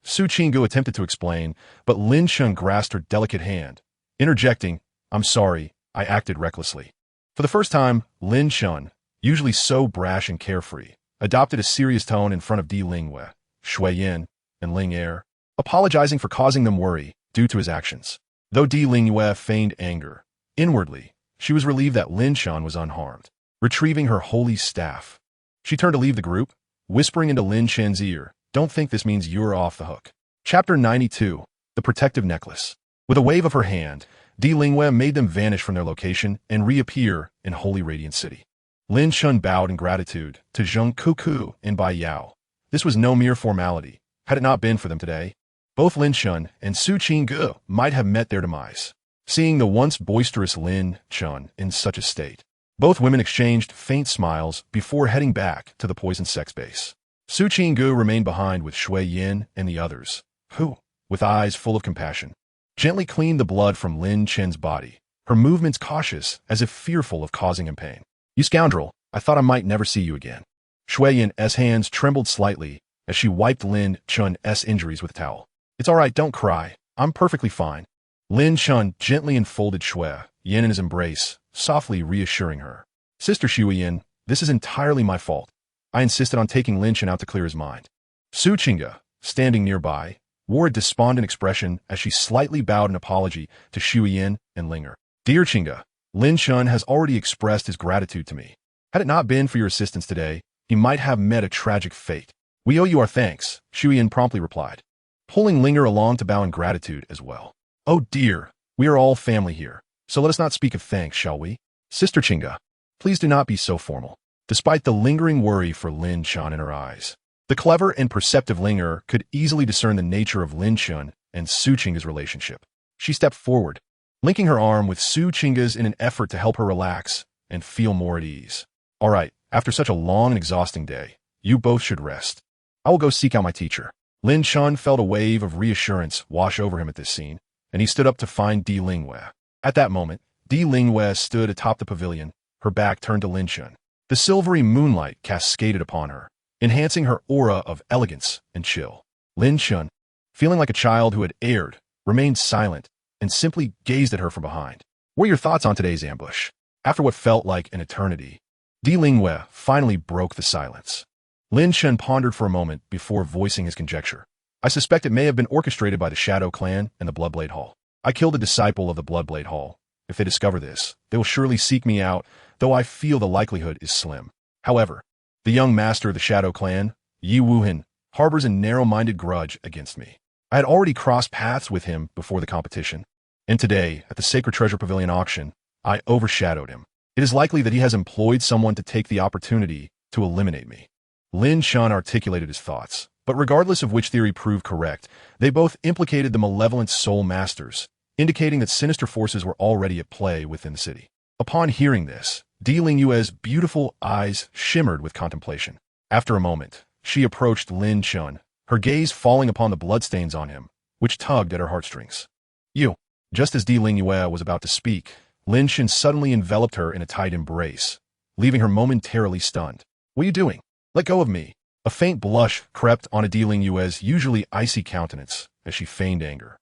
Su Qinggu attempted to explain, but Lin Chen grasped her delicate hand, interjecting, "I'm sorry, I acted recklessly." For the first time, Lin Chen, usually so brash and carefree, adopted a serious tone in front of Di Lingyue, Shui Yin, and Ling'er, apologizing for causing them worry due to his actions. Though Di Lingyue feigned anger, inwardly, she was relieved that Lin Chen was unharmed. Retrieving her holy staff, she turned to leave the group, whispering into Lin Chen's ear, "Don't think this means you're off the hook." Chapter 92, The Protective Necklace. With a wave of her hand, Di Lingyue made them vanish from their location and reappear in Holy Radiant City. Lin Chen bowed in gratitude to Zheng Cuckoo and Bai Yao. This was no mere formality. Had it not been for them today, both Lin Chen and Su Qinggu might have met their demise. Seeing the once boisterous Lin Chen in such a state, both women exchanged faint smiles before heading back to the poison sex base. Su Qinggu remained behind with Shui Yin and the others, who, with eyes full of compassion, gently cleaned the blood from Lin Chen's body, her movements cautious as if fearful of causing him pain. "You scoundrel, I thought I might never see you again." Shui Yin's hands trembled slightly as she wiped Lin Chen's injuries with a towel. "It's all right, don't cry. I'm perfectly fine." Lin Chen gently enfolded Shui Yin in his embrace, softly reassuring her. "Sister Shui Yin, this is entirely my fault. I insisted on taking Lin Chen out to clear his mind." Su Qinggu, standing nearby, wore a despondent expression as she slightly bowed in apology to Shui Yin and Ling'er. "Dear Qinggu, Lin Chen has already expressed his gratitude to me. Had it not been for your assistance today, he might have met a tragic fate." "We owe you our thanks," Shui Yin promptly replied, pulling Ling'er along to bow in gratitude as well. "Oh dear, we are all family here, so let us not speak of thanks, shall we? Sister Qinggu, please do not be so formal." Despite the lingering worry for Lin Chen in her eyes, the clever and perceptive Ling'er could easily discern the nature of Lin Chen and Su Qinggu's relationship. She stepped forward, linking her arm with Su Qinggu's in an effort to help her relax and feel more at ease. "All right, after such a long and exhausting day, you both should rest. I will go seek out my teacher." Lin Chen felt a wave of reassurance wash over him at this scene, and he stood up to find Di Lingyue. At that moment, Di Lingyue stood atop the pavilion, her back turned to Lin Chen. The silvery moonlight cascaded upon her, enhancing her aura of elegance and chill. Lin Chen, feeling like a child who had erred, remained silent and simply gazed at her from behind. "What are your thoughts on today's ambush?" After what felt like an eternity, Di Lingyue finally broke the silence. Lin Chen pondered for a moment before voicing his conjecture. "I suspect it may have been orchestrated by the Shadow Clan and the Bloodblade Hall. I killed a disciple of the Bloodblade Hall. If they discover this, they will surely seek me out, though I feel the likelihood is slim. However, the young master of the Shadow Clan, Yi Wuhan, harbors a narrow-minded grudge against me. I had already crossed paths with him before the competition, and today, at the Sacred Treasure Pavilion auction, I overshadowed him. It is likely that he has employed someone to take the opportunity to eliminate me." Lin Chen articulated his thoughts, but regardless of which theory proved correct, they both implicated the malevolent soul masters, indicating that sinister forces were already at play within the city. Upon hearing this, Di Lingyue's beautiful eyes shimmered with contemplation. After a moment, she approached Lin Chen, her gaze falling upon the bloodstains on him, which tugged at her heartstrings. You. Just as Di Lingyue was about to speak, Lin Chen suddenly enveloped her in a tight embrace, leaving her momentarily stunned. What are you doing? Let go of me. A faint blush crept onto Di Lingyue's usually icy countenance as she feigned anger,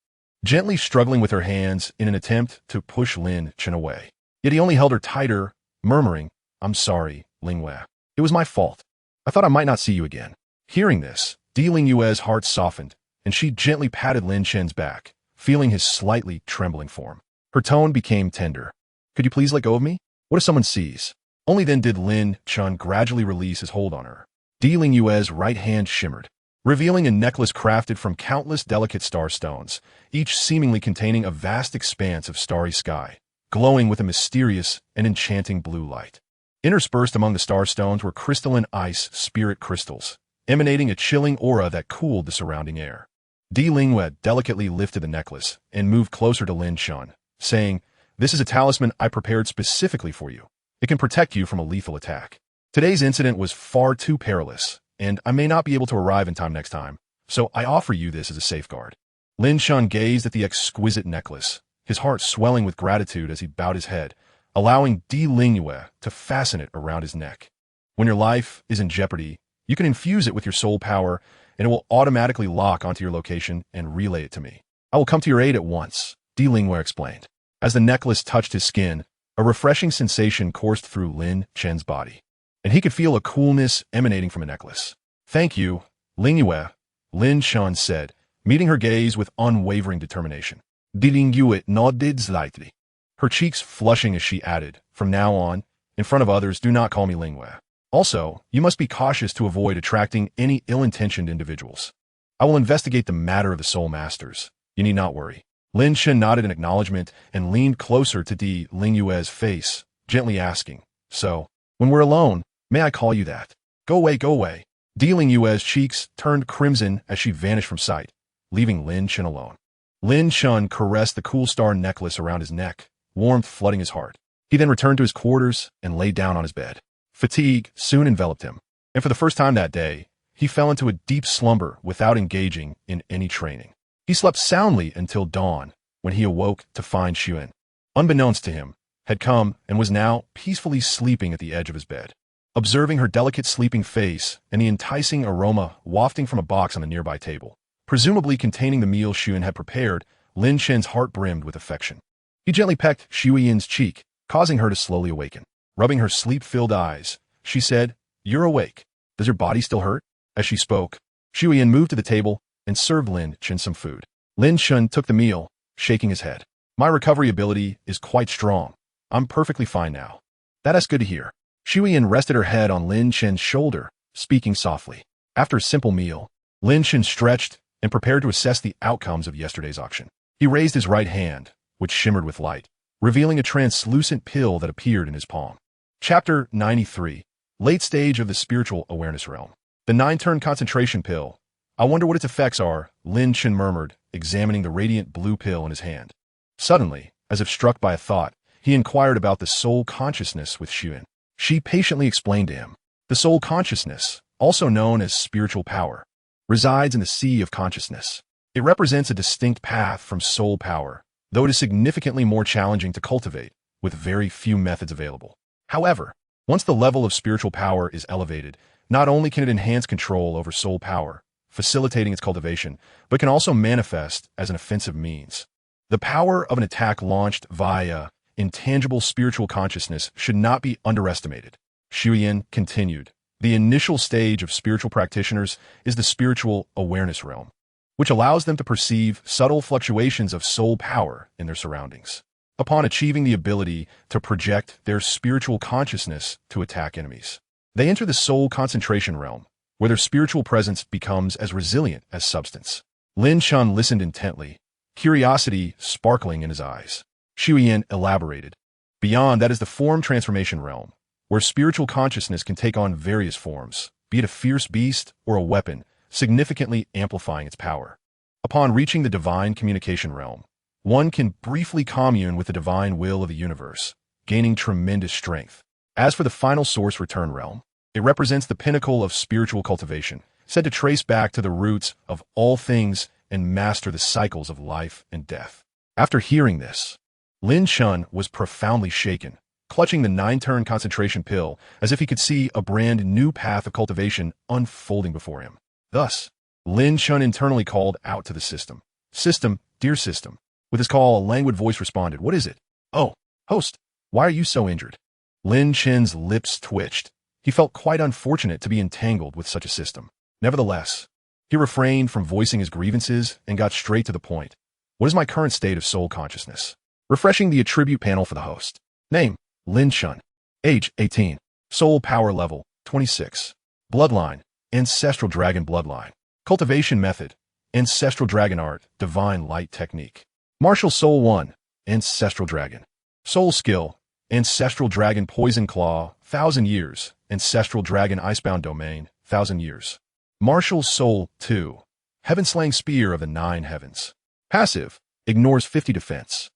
gently struggling with her hands in an attempt to push Lin Chen away. Yet he only held her tighter, murmuring, I'm sorry, Lingyue. It was my fault. I thought I might not see you again. Hearing this, Di Lingyue's heart softened, and she gently patted Lin Chen's back, feeling his slightly trembling form. Her tone became tender. Could you please let go of me? What if someone sees? Only then did Lin Chen gradually release his hold on her. Di Lingyue's right hand shimmered, revealing a necklace crafted from countless delicate star stones, each seemingly containing a vast expanse of starry sky, glowing with a mysterious and enchanting blue light. Interspersed among the star stones were crystalline ice spirit crystals, emanating a chilling aura that cooled the surrounding air. Di Lingyue delicately lifted the necklace and moved closer to Lin Chen, saying, This is a talisman I prepared specifically for you. It can protect you from a lethal attack. Today's incident was far too perilous, and I may not be able to arrive in time next time, so I offer you this as a safeguard. Lin Chen gazed at the exquisite necklace, his heart swelling with gratitude as he bowed his head, allowing Di Lingyue to fasten it around his neck. When your life is in jeopardy, you can infuse it with your soul power, and it will automatically lock onto your location and relay it to me. I will come to your aid at once, Di Lingyue explained. As the necklace touched his skin, a refreshing sensation coursed through Lin Chen's body, and he could feel a coolness emanating from the necklace. Thank you, Lingyue, Lin Chen said, meeting her gaze with unwavering determination. Di Lingyue nodded slightly, her cheeks flushing as she added, From now on, in front of others, do not call me Lingyue. Also, you must be cautious to avoid attracting any ill-intentioned individuals. I will investigate the matter of the Soul Masters. You need not worry. Lin Chen nodded in acknowledgement and leaned closer to Di Lingyue's face, gently asking, So, when we're alone, may I call you that? Go away, go away. Di Lingyue's cheeks turned crimson as she vanished from sight, leaving Lin Chen alone. Lin Chen caressed the cool star necklace around his neck, warmth flooding his heart. He then returned to his quarters and lay down on his bed. Fatigue soon enveloped him, and for the first time that day, he fell into a deep slumber without engaging in any training. He slept soundly until dawn, when he awoke to find Xuan, unbeknownst to him, had come and was now peacefully sleeping at the edge of his bed. Observing her delicate sleeping face and the enticing aroma wafting from a box on the nearby table, presumably containing the meal Xuan had prepared, Lin Chen's heart brimmed with affection. He gently pecked Xuan's cheek, causing her to slowly awaken. Rubbing her sleep-filled eyes, she said, You're awake. Does your body still hurt? As she spoke, Xuan moved to the table and served Lin Chen some food. Lin Chen took the meal, shaking his head. My recovery ability is quite strong. I'm perfectly fine now. That's good to hear. Xuan rested her head on Lin Chen's shoulder, speaking softly. After a simple meal, Lin Chen stretched and prepared to assess the outcomes of yesterday's auction. He raised his right hand, which shimmered with light, revealing a translucent pill that appeared in his palm. Chapter 93. Late Stage of the Spiritual Awareness Realm. The 9-turn concentration pill. I wonder what its effects are, Lin Chen murmured, examining the radiant blue pill in his hand. Suddenly, as if struck by a thought, he inquired about the soul consciousness with Xuan. She patiently explained to him. The soul consciousness, also known as spiritual power, resides in the sea of consciousness. It represents a distinct path from soul power, though it is significantly more challenging to cultivate, with very few methods available. However, once the level of spiritual power is elevated, not only can it enhance control over soul power, facilitating its cultivation, but can also manifest as an offensive means. The power of an attack launched via intangible spiritual consciousness should not be underestimated. Xuan continued. The initial stage of spiritual practitioners is the spiritual awareness realm, which allows them to perceive subtle fluctuations of soul power in their surroundings. Upon achieving the ability to project their spiritual consciousness to attack enemies, they enter the soul concentration realm, where their spiritual presence becomes as resilient as substance. Lin Chen listened intently, curiosity sparkling in his eyes. Xuan elaborated. Beyond that is the form transformation realm, where spiritual consciousness can take on various forms, be it a fierce beast or a weapon, significantly amplifying its power. Upon reaching the divine communication realm, one can briefly commune with the divine will of the universe, gaining tremendous strength. As for the final source return realm, It represents the pinnacle of spiritual cultivation, said to trace back to the roots of all things and master the cycles of life and death. After hearing this, Lin Chen was profoundly shaken, clutching the 9-turn concentration pill as if he could see a brand new path of cultivation unfolding before him. Thus, Lin Chen internally called out to the system. System, dear system. With his call, a languid voice responded, "What is it?" "Oh, host, why are you so injured?" Lin Chen's lips twitched. He felt quite unfortunate to be entangled with such a system. Nevertheless, he refrained from voicing his grievances and got straight to the point. "What is my current state of soul consciousness?" Refreshing the attribute panel for the host. Name, Lin Chen. Age, 18. Soul power level, 26. Bloodline, Ancestral Dragon Bloodline. Cultivation method, Ancestral Dragon Art, Divine Light Technique. Martial Soul 1, Ancestral Dragon. Soul Skill, Ancestral Dragon Poison Claw, 1,000 years. Ancestral Dragon Icebound Domain, 1,000 years. Martial Soul 2, Heaven-Slaying Spear of the 9 Heavens. Passive, ignores 50 defense.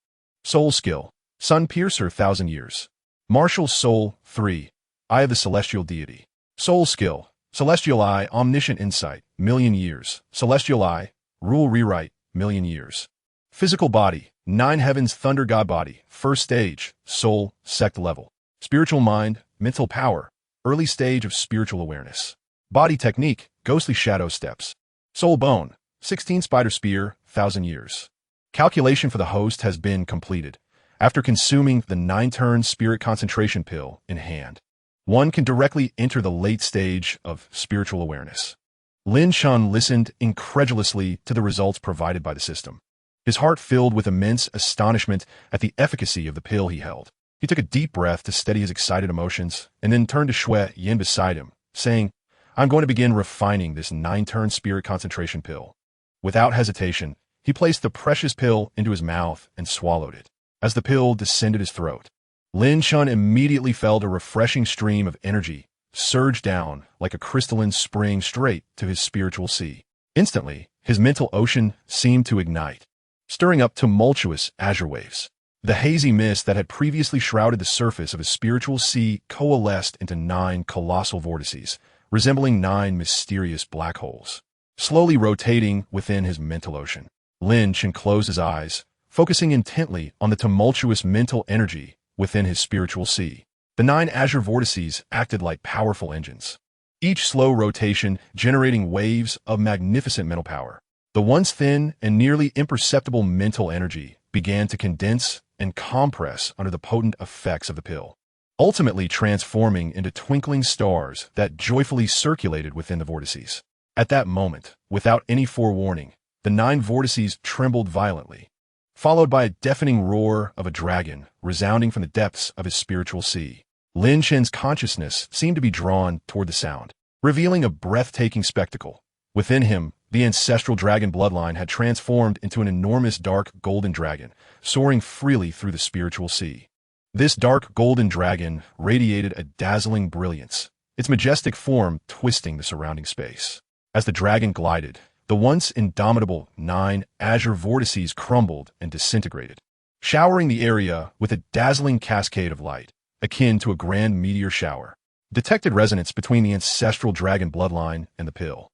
Soul Skill, Sun Piercer 1,000 years. Martial Soul 3, Eye of the Celestial Deity. Soul Skill, Celestial Eye, Omniscient Insight, 1,000,000 years. Celestial Eye, Rule Rewrite, 1,000,000 years. Physical Body, 9 Heavens Thunder God Body, First Stage, Soul, Sect Level. Spiritual Mind, Mental Power, Early Stage of Spiritual Awareness. Body Technique, Ghostly Shadow Steps. Soul Bone, 16 Spider Spear, 1,000 years. Calculation for the host has been completed. After consuming the 9-turn Spirit Concentration Pill in hand, one can directly enter the late stage of spiritual awareness. Lin Chen listened incredulously to the results provided by the system. His heart filled with immense astonishment at the efficacy of the pill he held. He took a deep breath to steady his excited emotions and then turned to Shui Yin beside him, saying, "I'm going to begin refining this 9-turn Spirit Concentration Pill." Without hesitation, he placed the precious pill into his mouth and swallowed it. As the pill descended his throat, Lin Chen immediately felt a refreshing stream of energy surge down like a crystalline spring straight to his spiritual sea. Instantly, his mental ocean seemed to ignite, stirring up tumultuous azure waves. The hazy mist that had previously shrouded the surface of his spiritual sea coalesced into 9 colossal vortices, resembling 9 mysterious black holes. Slowly rotating within his mental ocean, Lin Chen closed his eyes, focusing intently on the tumultuous mental energy within his spiritual sea. The 9 azure vortices acted like powerful engines, each slow rotation generating waves of magnificent mental power. The once thin and nearly imperceptible mental energy began to condense and compress under the potent effects of the pill, ultimately transforming into twinkling stars that joyfully circulated within the vortices. At that moment, without any forewarning, the 9 vortices trembled violently, followed by a deafening roar of a dragon resounding from the depths of his spiritual sea. Lin Chen's consciousness seemed to be drawn toward the sound, revealing a breathtaking spectacle. Within him, the ancestral dragon bloodline had transformed into an enormous dark golden dragon, soaring freely through the spiritual sea. This dark golden dragon radiated a dazzling brilliance, its majestic form twisting the surrounding space. As the dragon glided, the once indomitable 9 azure vortices crumbled and disintegrated, showering the area with a dazzling cascade of light, akin to a grand meteor shower. Detected resonance between the ancestral dragon bloodline and the pill.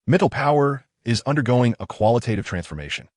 Mental power is undergoing a qualitative transformation.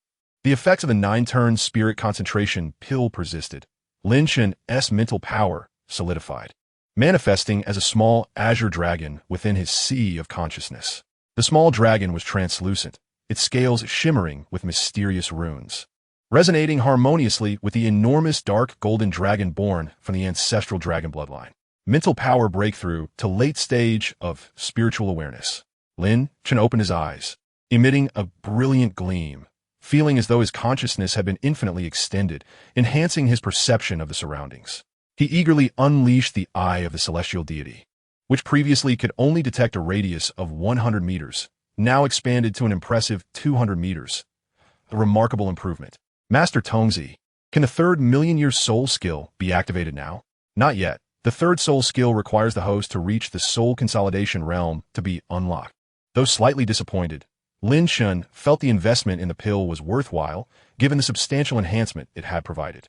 The effects of the 9-turn Spirit Concentration Pill persisted. Lin Chen's mental power solidified, manifesting as a small azure dragon within his sea of consciousness. The small dragon was translucent, its scales shimmering with mysterious runes, resonating harmoniously with the enormous dark golden dragon born from the ancestral dragon bloodline. Mental power breakthrough to late stage of spiritual awareness. Lin Chen opened his eyes, emitting a brilliant gleam, feeling as though his consciousness had been infinitely extended, enhancing his perception of the surroundings. He eagerly unleashed the Eye of the Celestial Deity, which previously could only detect a radius of 100 meters, now expanded to an impressive 200 meters. A remarkable improvement. Master Tongzi, can the 3rd million-year soul skill be activated now? Not yet. The 3rd soul skill requires the host to reach the soul consolidation realm to be unlocked. Though slightly disappointed, Lin Chen felt the investment in the pill was worthwhile, given the substantial enhancement it had provided.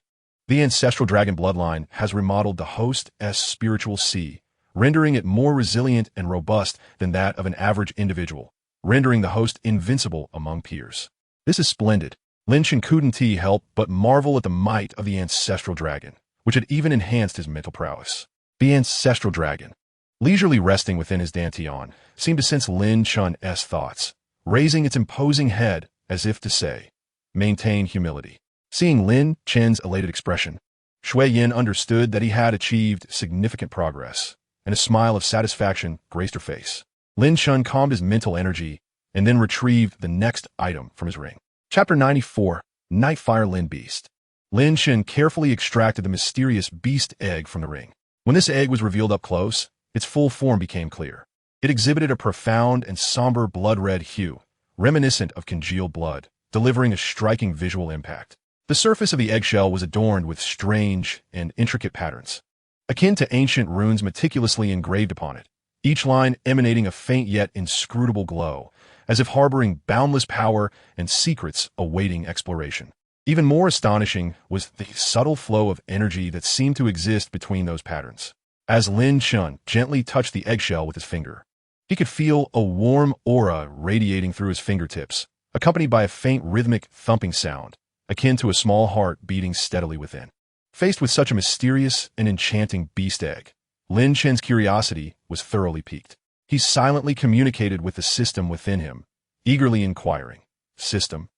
The ancestral dragon bloodline has remodeled the host's spiritual sea, rendering it more resilient and robust than that of an average individual, rendering the host invincible among peers. This is splendid. Lin Chen couldn't help but marvel at the might of the ancestral dragon, which had even enhanced his mental prowess. The ancestral dragon, leisurely resting within his dantian, seemed to sense Lin Chen's thoughts, raising its imposing head as if to say, "Maintain humility." Seeing Lin Chen's elated expression, Shui Yin understood that he had achieved significant progress, and a smile of satisfaction graced her face. Lin Chen calmed his mental energy and then retrieved the next item from his ring. Chapter 94, Nightfire Lin Beast. Lin Chen carefully extracted the mysterious beast egg from the ring. When this egg was revealed up close, its full form became clear. It exhibited a profound and somber blood-red hue, reminiscent of congealed blood, delivering a striking visual impact. The surface of the eggshell was adorned with strange and intricate patterns, akin to ancient runes meticulously engraved upon it, each line emanating a faint yet inscrutable glow, as if harboring boundless power and secrets awaiting exploration. Even more astonishing was the subtle flow of energy that seemed to exist between those patterns. As Lin Chen gently touched the eggshell with his finger, he could feel a warm aura radiating through his fingertips, accompanied by a faint rhythmic thumping sound, akin to a small heart beating steadily within. Faced with such a mysterious and enchanting beast egg, Lin Chen's curiosity was thoroughly piqued. He silently communicated with the system within him, eagerly inquiring, "System,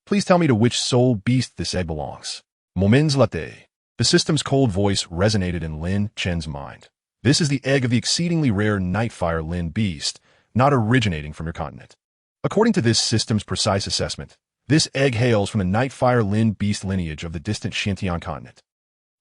please tell me to which soul beast this egg belongs." Moments latte. The system's cold voice resonated in Lin Chen's mind. "This is the egg of the exceedingly rare Nightfire Lin beast, not originating from your continent. According to this system's precise assessment, this egg hails from the Nightfire Lin beast lineage of the distant Xintian continent."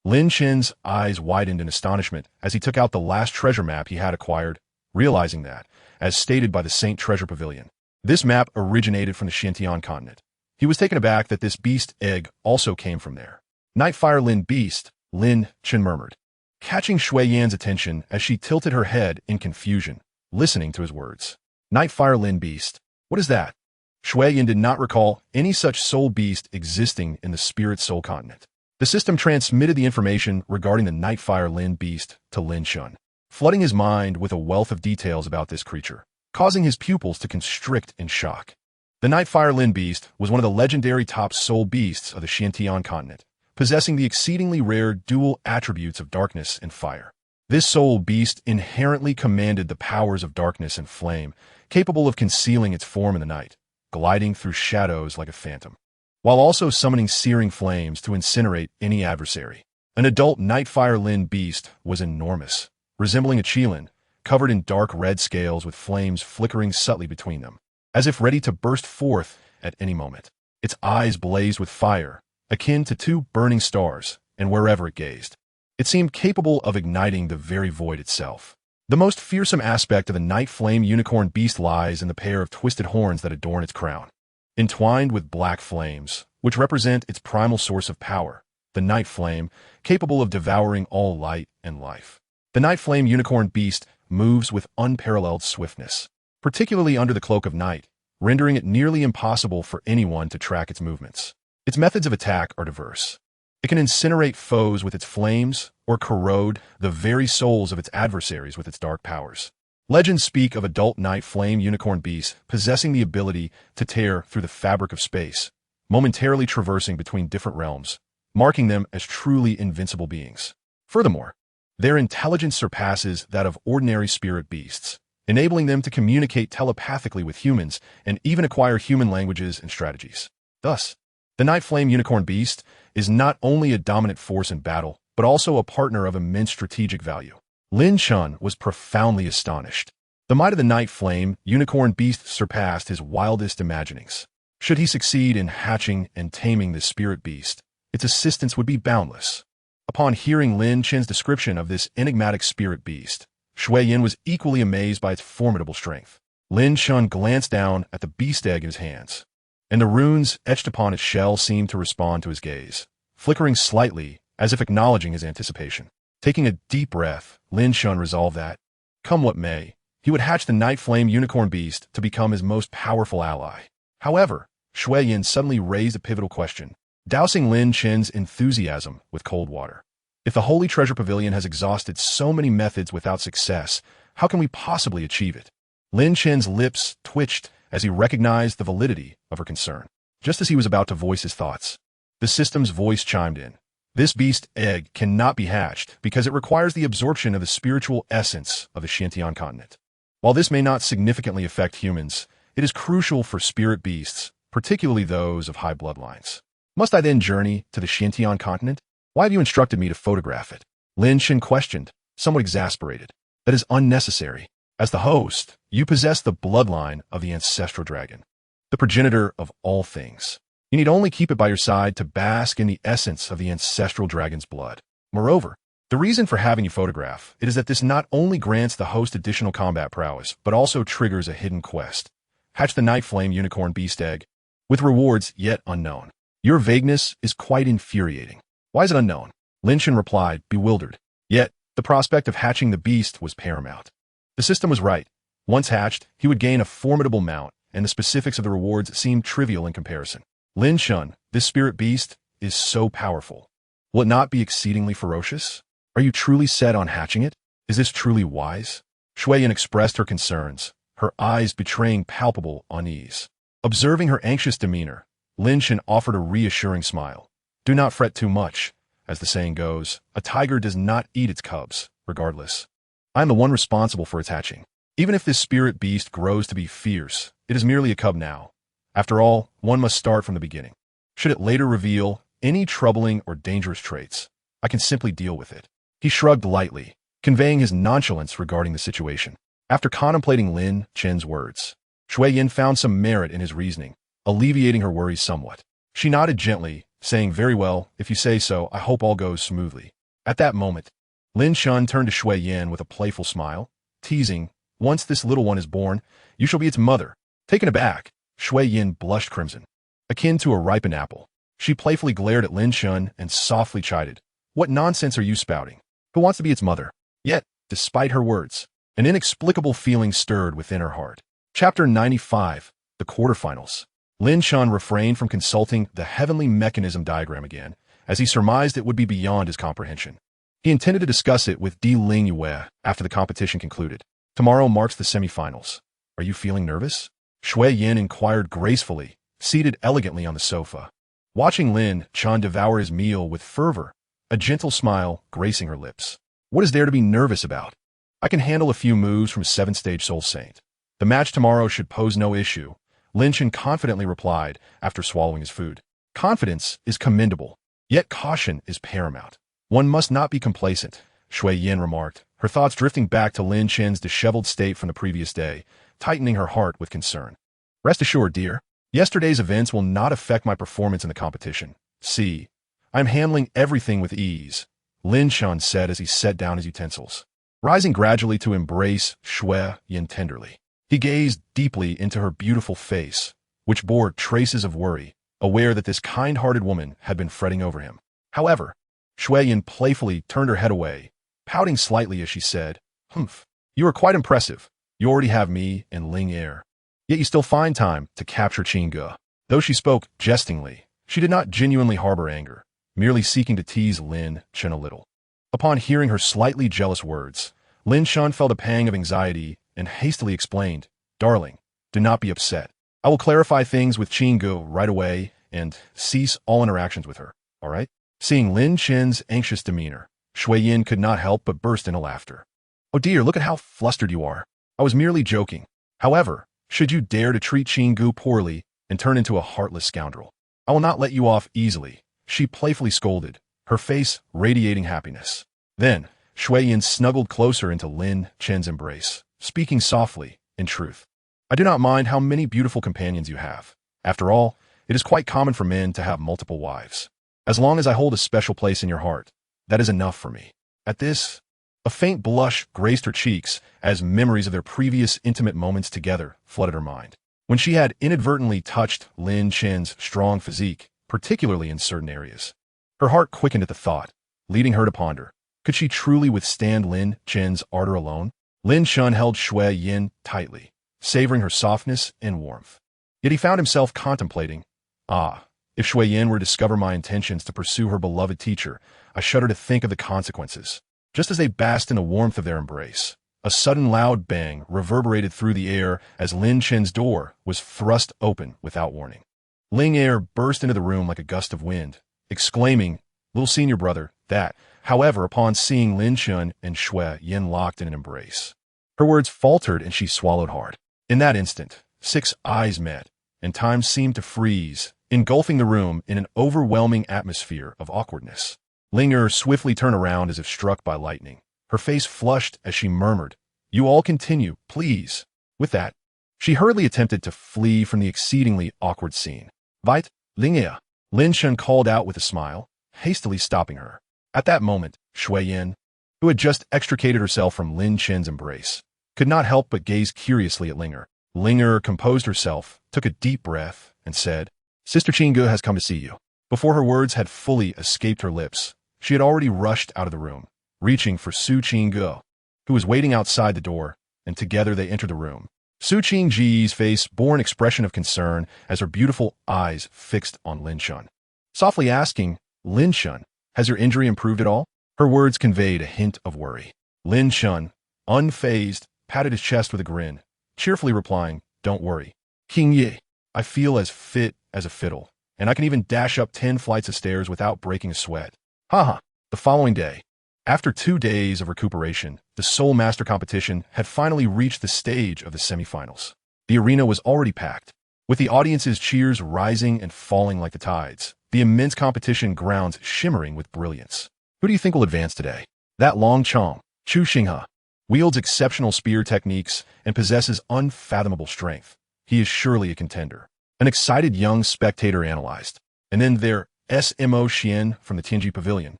Lin Chen's eyes widened in astonishment as he took out the last treasure map he had acquired, realizing that, as stated by the Saint Treasure Pavilion, this map originated from the Xintian continent. He was taken aback that this beast egg also came from there. "Nightfire Lin beast," Lin Chen murmured, catching Shui Yan's attention as she tilted her head in confusion, listening to his words. "Nightfire Lin beast? What is that?" Shui Yan did not recall any such soul beast existing in the spirit soul continent. The system transmitted the information regarding the Nightfire Lin beast to Lin Chen, flooding his mind with a wealth of details about this creature, causing his pupils to constrict in shock. The Nightfire Lin beast was one of the legendary top soul beasts of the Xintian continent, possessing the exceedingly rare dual attributes of darkness and fire. This soul beast inherently commanded the powers of darkness and flame, capable of concealing its form in the night, gliding through shadows like a phantom, while also summoning searing flames to incinerate any adversary. An adult Nightfire Lin beast was enormous, resembling a qilin, covered in dark red scales with flames flickering subtly between them, as if ready to burst forth at any moment. Its eyes blazed with fire, akin to two burning stars, and wherever it gazed, it seemed capable of igniting the very void itself. The most fearsome aspect of the night flame unicorn beast lies in the pair of twisted horns that adorn its crown. Entwined with black flames, which represent its primal source of power, the night flame, capable of devouring all light and life. The night flame unicorn beast moves with unparalleled swiftness, particularly under the cloak of night, rendering it nearly impossible for anyone to track its movements. Its methods of attack are diverse. It can incinerate foes with its flames or corrode the very souls of its adversaries with its dark powers. Legends speak of adult night flame unicorn beasts possessing the ability to tear through the fabric of space, momentarily traversing between different realms, marking them as truly invincible beings. Furthermore, their intelligence surpasses that of ordinary spirit beasts, enabling them to communicate telepathically with humans and even acquire human languages and strategies. Thus, the Night Flame Unicorn Beast is not only a dominant force in battle, but also a partner of immense strategic value. Lin Chen was profoundly astonished. The might of the Night Flame Unicorn Beast surpassed his wildest imaginings. Should he succeed in hatching and taming this spirit beast, its assistance would be boundless. Upon hearing Lin Chen's description of this enigmatic spirit beast, Shui Yin was equally amazed by its formidable strength. Lin Chen glanced down at the beast egg in his hands, and the runes etched upon its shell seemed to respond to his gaze, flickering slightly as if acknowledging his anticipation. Taking a deep breath, Lin Chen resolved that, come what may, he would hatch the Night Flame Unicorn Beast to become his most powerful ally. However, Shui Yin suddenly raised a pivotal question, dousing Lin Chen's enthusiasm with cold water. If the Holy Treasure Pavilion has exhausted so many methods without success, how can we possibly achieve it? Lin Chen's lips twitched as he recognized the validity of her concern. Just as he was about to voice his thoughts, the system's voice chimed in. This beast egg cannot be hatched because it requires the absorption of the spiritual essence of the Douluo Continent. While this may not significantly affect humans, it is crucial for spirit beasts, particularly those of high bloodlines. Must I then journey to the Douluo Continent? Why have you instructed me to photograph it? Lin Chen questioned, somewhat exasperated. That is unnecessary. As the host, you possess the bloodline of the ancestral dragon, the progenitor of all things. You need only keep it by your side to bask in the essence of the ancestral dragon's blood. Moreover, the reason for having you photograph it is that this not only grants the host additional combat prowess, but also triggers a hidden quest. Hatch the Night Flame Unicorn Beast Egg, with rewards yet unknown. Your vagueness is quite infuriating. Why is it unknown? Lin Chen replied, bewildered. Yet, the prospect of hatching the beast was paramount. The system was right. Once hatched, he would gain a formidable mount, and the specifics of the rewards seemed trivial in comparison. Lin Chen, this spirit beast, is so powerful. Will it not be exceedingly ferocious? Are you truly set on hatching it? Is this truly wise? Shui Yin expressed her concerns, her eyes betraying palpable unease. Observing her anxious demeanor, Lin Chen offered a reassuring smile. Do not fret too much. As the saying goes, a tiger does not eat its cubs, regardless. I am the one responsible for its hatching. Even if this spirit beast grows to be fierce, it is merely a cub now. After all, one must start from the beginning. Should it later reveal any troubling or dangerous traits, I can simply deal with it. He shrugged lightly, conveying his nonchalance regarding the situation. After contemplating Lin Chen's words, Shui Yin found some merit in his reasoning, alleviating her worries somewhat. She nodded gently, saying, very well, if you say so, I hope all goes smoothly. At that moment, Lin Chen turned to Shui Yin with a playful smile, teasing, once this little one is born, you shall be its mother. Taken aback, Shui Yin blushed crimson, akin to a ripened apple. She playfully glared at Lin Chen and softly chided, what nonsense are you spouting? Who wants to be its mother? Yet, despite her words, an inexplicable feeling stirred within her heart. Chapter 95, The Quarterfinals. Lin Chen refrained from consulting the heavenly mechanism diagram again, as he surmised it would be beyond his comprehension. He intended to discuss it with Di Ling Yue after the competition concluded. Tomorrow marks the semifinals. Are you feeling nervous? Shui Yin inquired gracefully, seated elegantly on the sofa. Watching Lin Chen devour his meal with fervor, a gentle smile gracing her lips. What is there to be nervous about? I can handle a few moves from 7th-stage Soul Saint. The match tomorrow should pose no issue, Lin Chen confidently replied after swallowing his food. Confidence is commendable, yet caution is paramount. One must not be complacent, Shui Yin remarked, her thoughts drifting back to Lin Chen's disheveled state from the previous day, tightening her heart with concern. Rest assured, dear, yesterday's events will not affect my performance in the competition. See, I'm handling everything with ease, Lin Chen said as he set down his utensils. Rising gradually to embrace Shui Yin tenderly, he gazed deeply into her beautiful face, which bore traces of worry, aware that this kind-hearted woman had been fretting over him. However, Shui Yin playfully turned her head away, pouting slightly as she said, Humph, you are quite impressive. You already have me and Ling Er. Yet you still find time to capture Qingge. Though she spoke jestingly, she did not genuinely harbor anger, merely seeking to tease Lin Chen a little. Upon hearing her slightly jealous words, Lin Chen felt a pang of anxiety and hastily explained, Darling, do not be upset. I will clarify things with Qingge right away and cease all interactions with her, all right? Seeing Lin Chen's anxious demeanor, Shui Yin could not help but burst into laughter. Oh dear, look at how flustered you are. I was merely joking. However, should you dare to treat Qingge poorly and turn into a heartless scoundrel, I will not let you off easily, she playfully scolded, her face radiating happiness. Then, Shui Yin snuggled closer into Lin Chen's embrace, speaking softly, in truth. I do not mind how many beautiful companions you have. After all, it is quite common for men to have multiple wives. As long as I hold a special place in your heart, that is enough for me. At this, a faint blush graced her cheeks as memories of their previous intimate moments together flooded her mind. When she had inadvertently touched Lin Chen's strong physique, particularly in certain areas, her heart quickened at the thought, leading her to ponder. Could she truly withstand Lin Chen's ardor alone? Lin Chen held Shui Yin tightly, savoring her softness and warmth. Yet he found himself contemplating, if Shui Yin were to discover my intentions to pursue her beloved teacher, I shudder to think of the consequences. Just as they basked in the warmth of their embrace, a sudden loud bang reverberated through the air as Lin Chen's door was thrust open without warning. Ling Er burst into the room like a gust of wind, exclaiming, "Little senior brother, that," however, upon seeing Lin Chen and Shui Yin locked in an embrace. Her words faltered and she swallowed hard. In that instant, 6 eyes met, and time seemed to freeze, engulfing the room in an overwhelming atmosphere of awkwardness. Ling Er swiftly turned around as if struck by lightning. Her face flushed as she murmured, "You all continue, please." With that, she hurriedly attempted to flee from the exceedingly awkward scene. "Vite, Ling Er," Lin Chen called out with a smile, hastily stopping her. At that moment, Shui Yin, who had just extricated herself from Lin Chen's embrace, could not help but gaze curiously at Ling Er. Ling Er composed herself, took a deep breath, and said, "Sister Qingge has come to see you." Before her words had fully escaped her lips, she had already rushed out of the room, reaching for Su Qingge, who was waiting outside the door, and together they entered the room. Su Qingge's face bore an expression of concern as her beautiful eyes fixed on Lin Chen. Softly asking, "Lin Chen, has your injury improved at all?" Her words conveyed a hint of worry. Lin Chen, unfazed, patted his chest with a grin, cheerfully replying, "Don't worry. Qingye, I feel as fit as a fiddle, and I can even dash up 10 flights of stairs without breaking a sweat." Haha. The following day, after 2 days of recuperation, the Soul Master competition had finally reached the stage of the semifinals. The arena was already packed, with the audience's cheers rising and falling like the tides, the immense competition grounds shimmering with brilliance. Who do you think will advance today? That Long Chong, Chu Xinghe, wields exceptional spear techniques and possesses unfathomable strength. He is surely a contender. An excited young spectator analyzed. And then there Smo Xian from the Tianji Pavilion,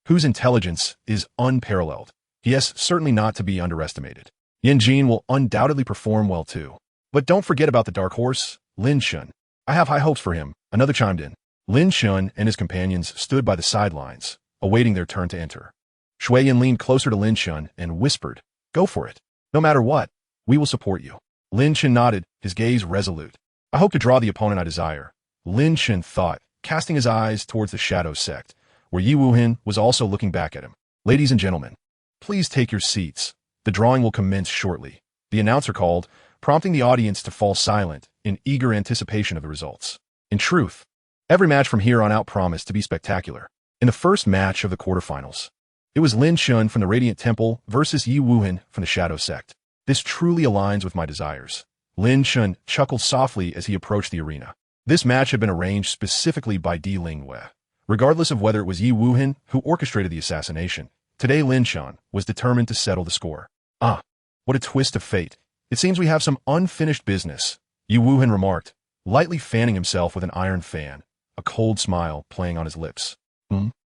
whose intelligence is unparalleled. He is certainly not to be underestimated. Yin Jin will undoubtedly perform well too. But don't forget about the dark horse, Lin Chen. I have high hopes for him, another chimed in. Lin Chen and his companions stood by the sidelines, awaiting their turn to enter. Shui Yin leaned closer to Lin Chen and whispered, "Go for it. No matter what, we will support you." Lin Chen nodded, his gaze resolute. "I hope to draw the opponent I desire," Lin Chen thought, casting his eyes towards the Shadow Sect, where Yi Wuhan was also looking back at him. "Ladies and gentlemen, please take your seats. The drawing will commence shortly," the announcer called, prompting the audience to fall silent in eager anticipation of the results. In truth, every match from here on out promised to be spectacular. In the first match of the quarterfinals, it was Lin Chen from the Radiant Temple versus Yi Wuhan from the Shadow Sect. This truly aligns with my desires. Lin Chen chuckled softly as he approached the arena. This match had been arranged specifically by Di Lingwei. Regardless of whether it was Yi Wuhan who orchestrated the assassination, today Lin Chen was determined to settle the score. "Ah, what a twist of fate. It seems we have some unfinished business," Yi Wuhan remarked, lightly fanning himself with an iron fan, a cold smile playing on his lips.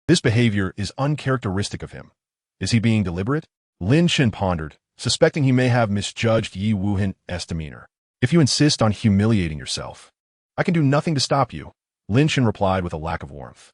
This behavior is uncharacteristic of him. Is he being deliberate? Lin Chen pondered, suspecting he may have misjudged Yi Wuhan's demeanor. "If you insist on humiliating yourself, I can do nothing to stop you," Lin Chen replied with a lack of warmth.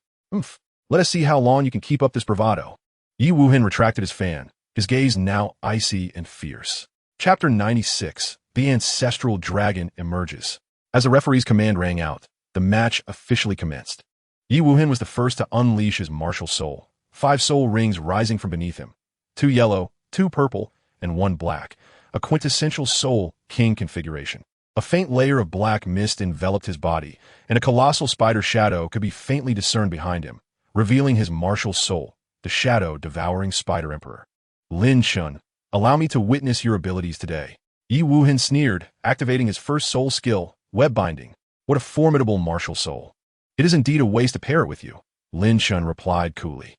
Let us see how long you can keep up this bravado." Yi Wuhan retracted his fan, his gaze now icy and fierce. Chapter 96, The Ancestral Dragon Emerges. As the referee's command rang out, the match officially commenced. Yi Wuhan was the first to unleash his martial soul, 5 soul rings rising from beneath him, 2 yellow, 2 purple, and 1 black, a quintessential soul king configuration. A faint layer of black mist enveloped his body, and a colossal spider shadow could be faintly discerned behind him, revealing his martial soul, the shadow-devouring Spider Emperor. "Lin Chen, allow me to witness your abilities today." Yi Wuhan sneered, activating his first soul skill, web binding. "What a formidable martial soul. It is indeed a waste to pair it with you," Lin Chen replied coolly.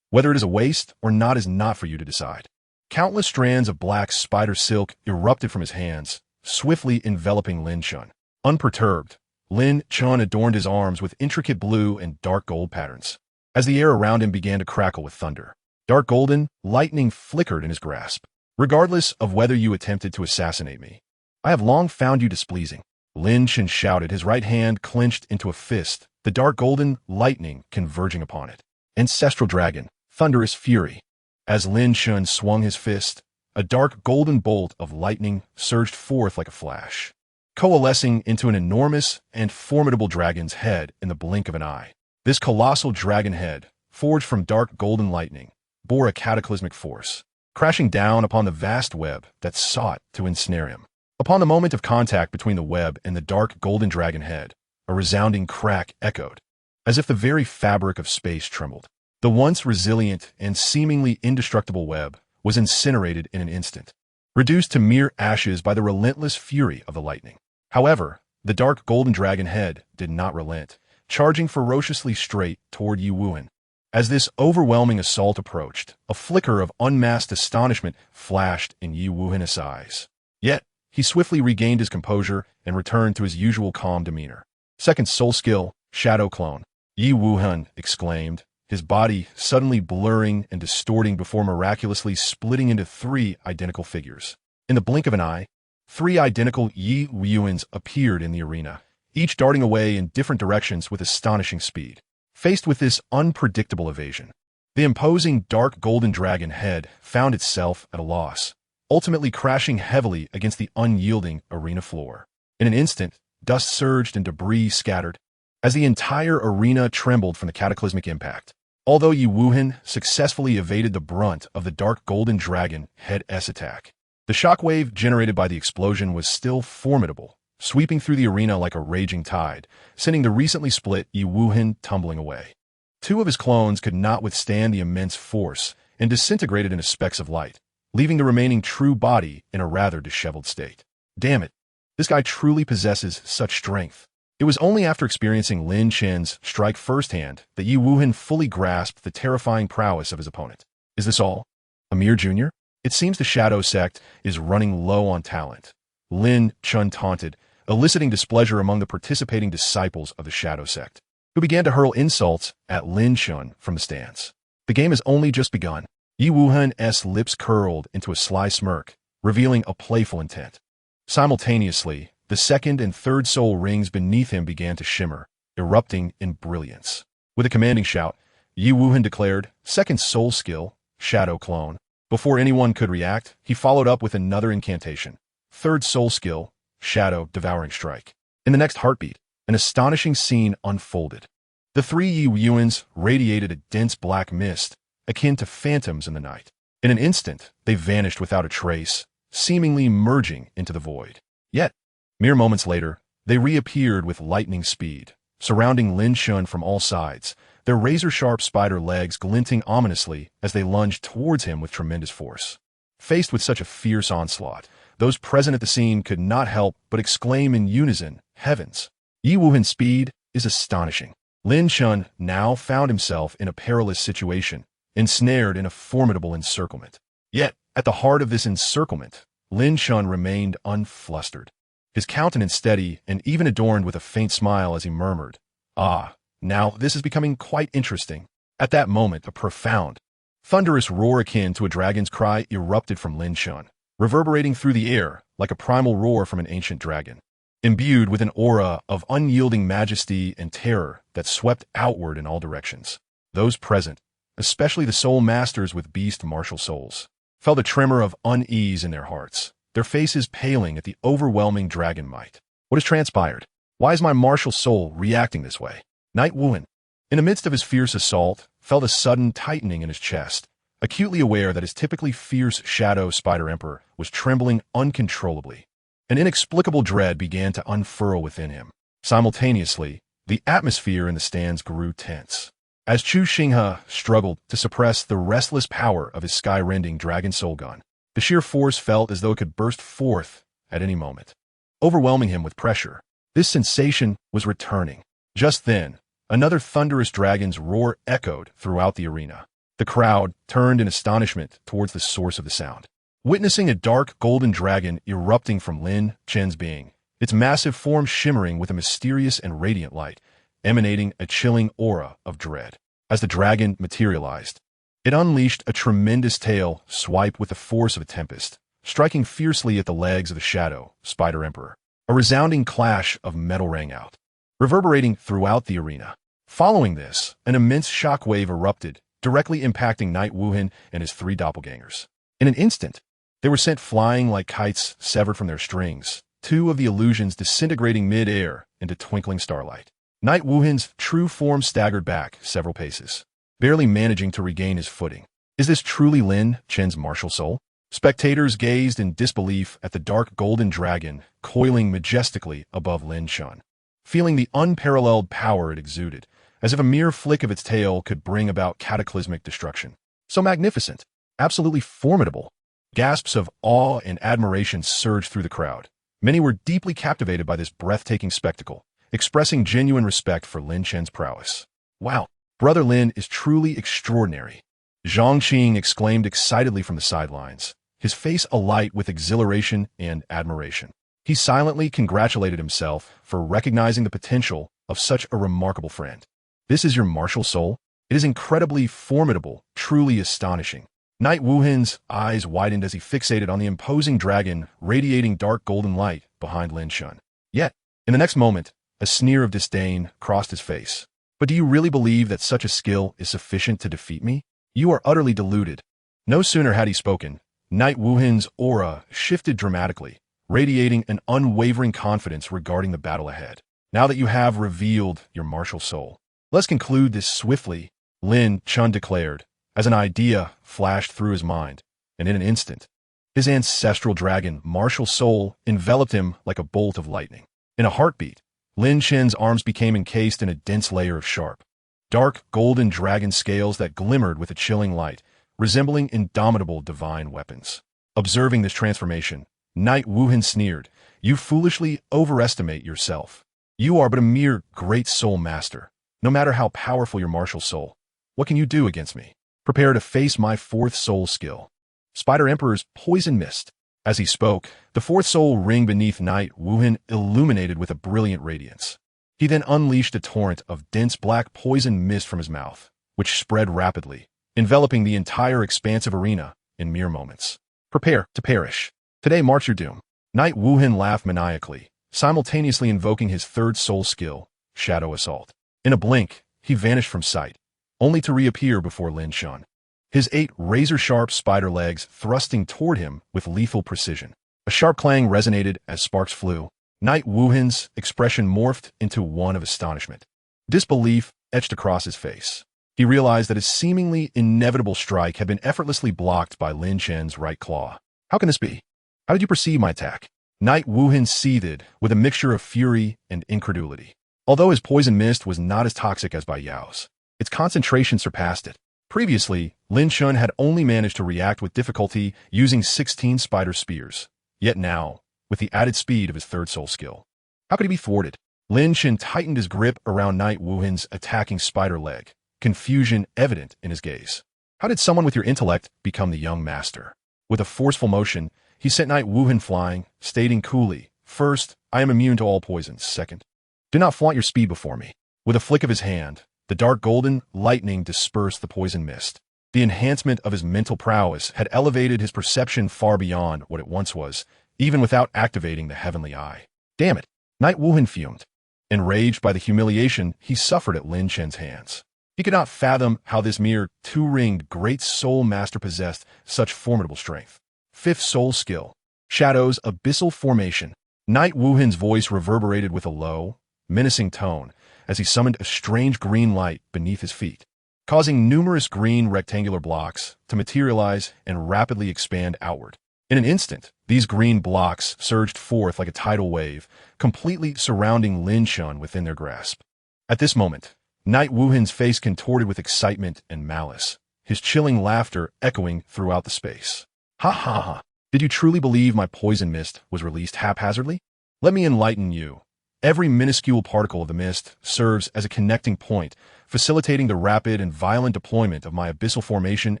Whether it is a waste or not is not for you to decide." Countless strands of black spider silk erupted from his hands, swiftly enveloping Lin Chen. Unperturbed, Lin Chen adorned his arms with intricate blue and dark gold patterns. As the air around him began to crackle with thunder, dark golden lightning flickered in his grasp. "Regardless of whether you attempted to assassinate me, I have long found you displeasing," Lin Chen shouted, his right hand clenched into a fist, the dark golden lightning converging upon it. Ancestral dragon, thunderous fury. As Lin Chen swung his fist, a dark golden bolt of lightning surged forth like a flash, coalescing into an enormous and formidable dragon's head in the blink of an eye. This colossal dragon head, forged from dark golden lightning, bore a cataclysmic force, crashing down upon the vast web that sought to ensnare him. Upon the moment of contact between the web and the dark golden dragon head, a resounding crack echoed, as if the very fabric of space trembled. The once resilient and seemingly indestructible web was incinerated in an instant, reduced to mere ashes by the relentless fury of the lightning. However, the dark golden dragon head did not relent, charging ferociously straight toward Yi Wuhan. As this overwhelming assault approached, a flicker of unmasked astonishment flashed in Yi Wuhan's eyes. Yet, he swiftly regained his composure and returned to his usual calm demeanor. Second soul skill, shadow clone. Yi Wuhan exclaimed, his body suddenly blurring and distorting before miraculously splitting into 3 identical figures. In the blink of an eye, 3 identical Yi Wuhans appeared in the arena, each darting away in different directions with astonishing speed. Faced with this unpredictable evasion, the imposing dark golden dragon head found itself at a loss, ultimately crashing heavily against the unyielding arena floor. In an instant, dust surged and debris scattered, as the entire arena trembled from the cataclysmic impact. Although Yi Wuhan successfully evaded the brunt of the dark golden dragon head's attack, the shockwave generated by the explosion was still formidable, sweeping through the arena like a raging tide, sending the recently split Yi Wuhan tumbling away. 2 of his clones could not withstand the immense force and disintegrated into specks of light, leaving the remaining true body in a rather disheveled state. Damn it, this guy truly possesses such strength. It was only after experiencing Lin Chen's strike firsthand that Yi Wuhan fully grasped the terrifying prowess of his opponent. Is this all? A mere junior? It seems the Shadow Sect is running low on talent, Lin Chen taunted, eliciting displeasure among the participating disciples of the Shadow Sect, who began to hurl insults at Lin Chen from the stands. The game has only just begun. Yi Wuhan's lips curled into a sly smirk, revealing a playful intent. Simultaneously, the second and third soul rings beneath him began to shimmer, erupting in brilliance. With a commanding shout, Yi Wuhan declared, second soul skill, shadow clone. Before anyone could react, he followed up with another incantation. Third soul skill, shadow devouring strike. In the next heartbeat, an astonishing scene unfolded. The 3 Yi Wuhans radiated a dense black mist, akin to phantoms in the night. In an instant, they vanished without a trace, seemingly merging into the void. Yet, mere moments later, they reappeared with lightning speed, surrounding Lin Chen from all sides, their razor-sharp spider legs glinting ominously as they lunged towards him with tremendous force. Faced with such a fierce onslaught, those present at the scene could not help but exclaim in unison, heavens! Yi Wuhan's speed is astonishing. Lin Chen now found himself in a perilous situation, ensnared in a formidable encirclement. Yet, at the heart of this encirclement, Lin Chen remained unflustered, his countenance steady and even adorned with a faint smile as he murmured, "Ah, now this is becoming quite interesting." At that moment, a profound, thunderous roar akin to a dragon's cry erupted from Lin Chen, reverberating through the air like a primal roar from an ancient dragon, imbued with an aura of unyielding majesty and terror that swept outward in all directions. Those present, especially the soul masters with beast martial souls, felt a tremor of unease in their hearts, their faces paling at the overwhelming dragon might. What has transpired? Why is my martial soul reacting this way? Knight Wuhan, in the midst of his fierce assault, felt a sudden tightening in his chest, acutely aware that his typically fierce shadow spider emperor was trembling uncontrollably. An inexplicable dread began to unfurl within him. Simultaneously, the atmosphere in the stands grew tense, as Chu Xinghe struggled to suppress the restless power of his sky-rending dragon soul gun. The sheer force felt as though it could burst forth at any moment, overwhelming him with pressure. This sensation was returning. Just then, another thunderous dragon's roar echoed throughout the arena. The crowd turned in astonishment towards the source of the sound, witnessing a dark golden dragon erupting from Lin Chen's being, its massive form shimmering with a mysterious and radiant light, emanating a chilling aura of dread. As the dragon materialized, it unleashed a tremendous tail swipe with the force of a tempest, striking fiercely at the legs of the shadow spider emperor. A resounding clash of metal rang out, reverberating throughout the arena. Following this, an immense shockwave erupted, directly impacting Knight Wuhan and his 3 doppelgangers. In an instant, they were sent flying like kites severed from their strings, 2 of the illusions disintegrating mid-air into twinkling starlight. Knight Wuhan's true form staggered back several paces, barely managing to regain his footing. Is this truly Lin Chen's martial soul? Spectators gazed in disbelief at the dark golden dragon coiling majestically above Lin Chen, feeling the unparalleled power it exuded, as if a mere flick of its tail could bring about cataclysmic destruction. So magnificent, absolutely formidable. Gasps of awe and admiration surged through the crowd. Many were deeply captivated by this breathtaking spectacle, expressing genuine respect for Lin Chen's prowess. Wow, Brother Lin is truly extraordinary. Zhang Qing exclaimed excitedly from the sidelines, his face alight with exhilaration and admiration. He silently congratulated himself for recognizing the potential of such a remarkable friend. This is your martial soul? It is incredibly formidable, truly astonishing. Knight Wuhan's eyes widened as he fixated on the imposing dragon radiating dark golden light behind Lin Chen. Yet, in the next moment, a sneer of disdain crossed his face. But do you really believe that such a skill is sufficient to defeat me? You are utterly deluded. No sooner had he spoken, Knight Wuhan's aura shifted dramatically, radiating an unwavering confidence regarding the battle ahead. Now that you have revealed your martial soul, let's conclude this swiftly, Lin Chen declared, as an idea flashed through his mind, and in an instant, his ancestral dragon martial soul enveloped him like a bolt of lightning. In a heartbeat, Lin Chen's arms became encased in a dense layer of sharp, dark golden dragon scales that glimmered with a chilling light, resembling indomitable divine weapons. Observing this transformation, Knight Wuhan sneered, "You foolishly overestimate yourself. You are but a mere great soul master. No matter how powerful your martial soul, what can you do against me? Prepare to face my fourth soul skill, Spider Emperor's Poison Mist." As he spoke, the fourth soul ring beneath Knight Wuhan illuminated with a brilliant radiance. He then unleashed a torrent of dense black poison mist from his mouth, which spread rapidly, enveloping the entire expansive arena in mere moments. Prepare to perish. Today marks your doom. Knight Wuhan laughed maniacally, simultaneously invoking his third soul skill, Shadow Assault. In a blink, he vanished from sight, only to reappear before Lin Chen, his 8 razor-sharp spider legs thrusting toward him with lethal precision. A sharp clang resonated as sparks flew. Knight Wuhan's expression morphed into one of astonishment. Disbelief etched across his face. He realized that his seemingly inevitable strike had been effortlessly blocked by Lin Chen's right claw. How can this be? How did you perceive my attack? Knight Wuhan seethed with a mixture of fury and incredulity. Although his poison mist was not as toxic as Bai Yao's, its concentration surpassed it. Previously, Lin Chen had only managed to react with difficulty using 16 spider spears. Yet now, with the added speed of his third soul skill, how could he be thwarted? Lin Chen tightened his grip around Knight Wuhan's attacking spider leg, confusion evident in his gaze. How did someone with your intellect become the young master? With a forceful motion, he sent Knight Wuhan flying, stating coolly, "First, I am immune to all poisons. Second, do not flaunt your speed before me." With a flick of his hand, the dark golden lightning dispersed the poison mist. The enhancement of his mental prowess had elevated his perception far beyond what it once was, even without activating the heavenly eye. Damn it! Knight Wuhan fumed. Enraged by the humiliation he suffered at Lin Chen's hands. He could not fathom how this mere 2-ringed great soul master possessed such formidable strength. Fifth soul skill, Shadow's Abyssal Formation. Knight Wuhan's voice reverberated with a low, menacing tone as he summoned a strange green light beneath his feet, causing numerous green rectangular blocks to materialize and rapidly expand outward. In an instant, these green blocks surged forth like a tidal wave, completely surrounding Lin Chen within their grasp. At this moment, Knight Wuhan's face contorted with excitement and malice, his chilling laughter echoing throughout the space. "Ha ha ha! Did you truly believe my poison mist was released haphazardly? Let me enlighten you. Every minuscule particle of the mist serves as a connecting point, facilitating the rapid and violent deployment of my abyssal formation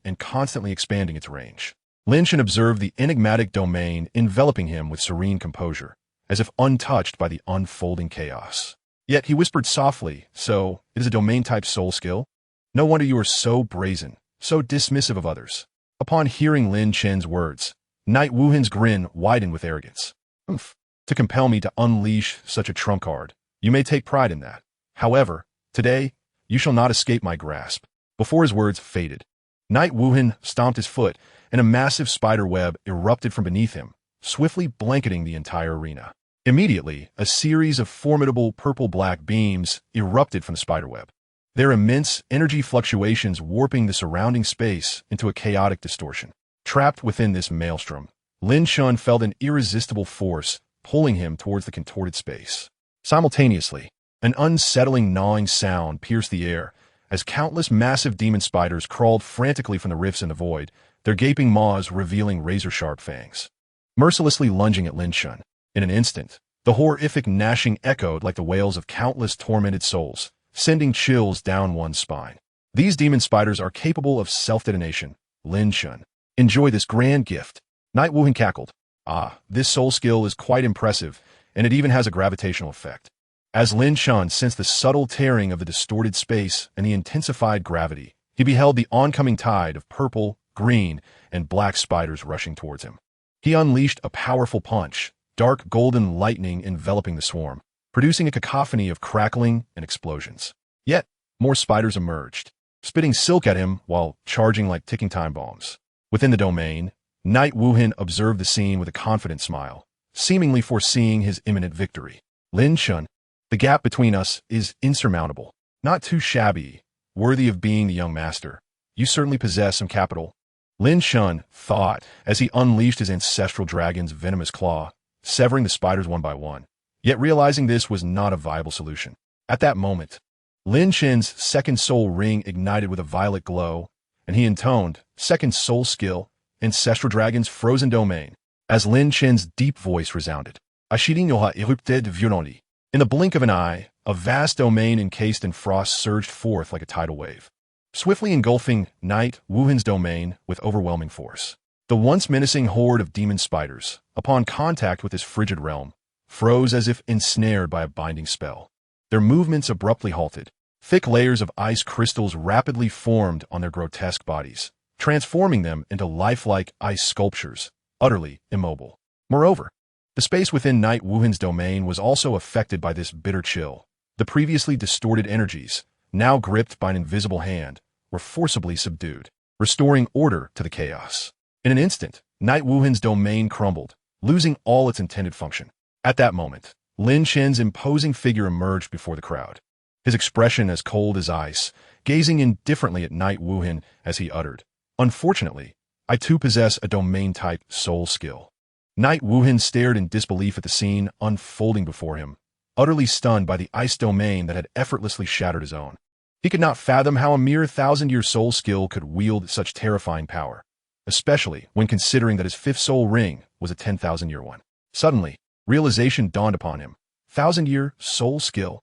and constantly expanding its range." Lin Chen observed the enigmatic domain enveloping him with serene composure, as if untouched by the unfolding chaos. Yet he whispered softly, "So, it is a domain-type soul skill? No wonder you are so brazen, so dismissive of others." Upon hearing Lin Chen's words, Knight Wuhan's grin widened with arrogance. "Oomph. To compel me to unleash such a trump card, you may take pride in that. However, today, you shall not escape my grasp." Before his words faded, Knight Wuhan stomped his foot, and a massive spider web erupted from beneath him, swiftly blanketing the entire arena. Immediately, a series of formidable purple-black beams erupted from the spiderweb. their immense energy fluctuations warping the surrounding space into a chaotic distortion. Trapped within this maelstrom, Lin Chen felt an irresistible force pulling him towards the contorted space. Simultaneously, an unsettling gnawing sound pierced the air as countless massive demon spiders crawled frantically from the rifts in the void, their gaping maws revealing razor-sharp fangs, mercilessly lunging at Lin Chen. In an instant, the horrific gnashing echoed like the wails of countless tormented souls, sending chills down one's spine. These demon spiders are capable of self-detonation. Lin Chen, enjoy this grand gift. Night Wuhan cackled. Ah, this soul skill is quite impressive, and it even has a gravitational effect. As Lin Chen sensed the subtle tearing of the distorted space and the intensified gravity, he beheld the oncoming tide of purple, green, and black spiders rushing towards him. He unleashed a powerful punch, dark golden lightning enveloping the swarm, producing a cacophony of crackling and explosions. Yet, more spiders emerged, spitting silk at him while charging like ticking time bombs. Within the domain, Night Wuhan observed the scene with a confident smile, seemingly foreseeing his imminent victory. Lin Chen, the gap between us is insurmountable. Not too shabby, worthy of being the young master. You certainly possess some capital. Lin Chen thought as he unleashed his ancestral dragon's venomous claw, severing the spiders one by one, yet realizing this was not a viable solution. At that moment, Lin Chen's second soul ring ignited with a violet glow, and he intoned, second soul skill, ancestral dragon's frozen domain, as Lin Chen's deep voice resounded. Ashidin yoha erupted violently. In the blink of an eye, a vast domain encased in frost surged forth like a tidal wave, swiftly engulfing Night Wuhan's domain with overwhelming force. The once menacing horde of demon spiders, upon contact with this frigid realm, froze as if ensnared by a binding spell. Their movements abruptly halted. Thick layers of ice crystals rapidly formed on their grotesque bodies, transforming them into lifelike ice sculptures, utterly immobile. Moreover, the space within Night Wuhan's domain was also affected by this bitter chill. The previously distorted energies, now gripped by an invisible hand, were forcibly subdued, restoring order to the chaos. In an instant, Night Wuhan's domain crumbled, losing all its intended function. At that moment, Lin Chen's imposing figure emerged before the crowd, his expression as cold as ice, gazing indifferently at Night Wuhan as he uttered, "Unfortunately, I too possess a domain-type soul skill." Night Wuhan stared in disbelief at the scene unfolding before him, utterly stunned by the ice domain that had effortlessly shattered his own. He could not fathom how a mere 1,000-year soul skill could wield such terrifying power, especially when considering that his fifth soul ring was a 10,000-year one. Suddenly, realization dawned upon him. 1,000-year soul skill?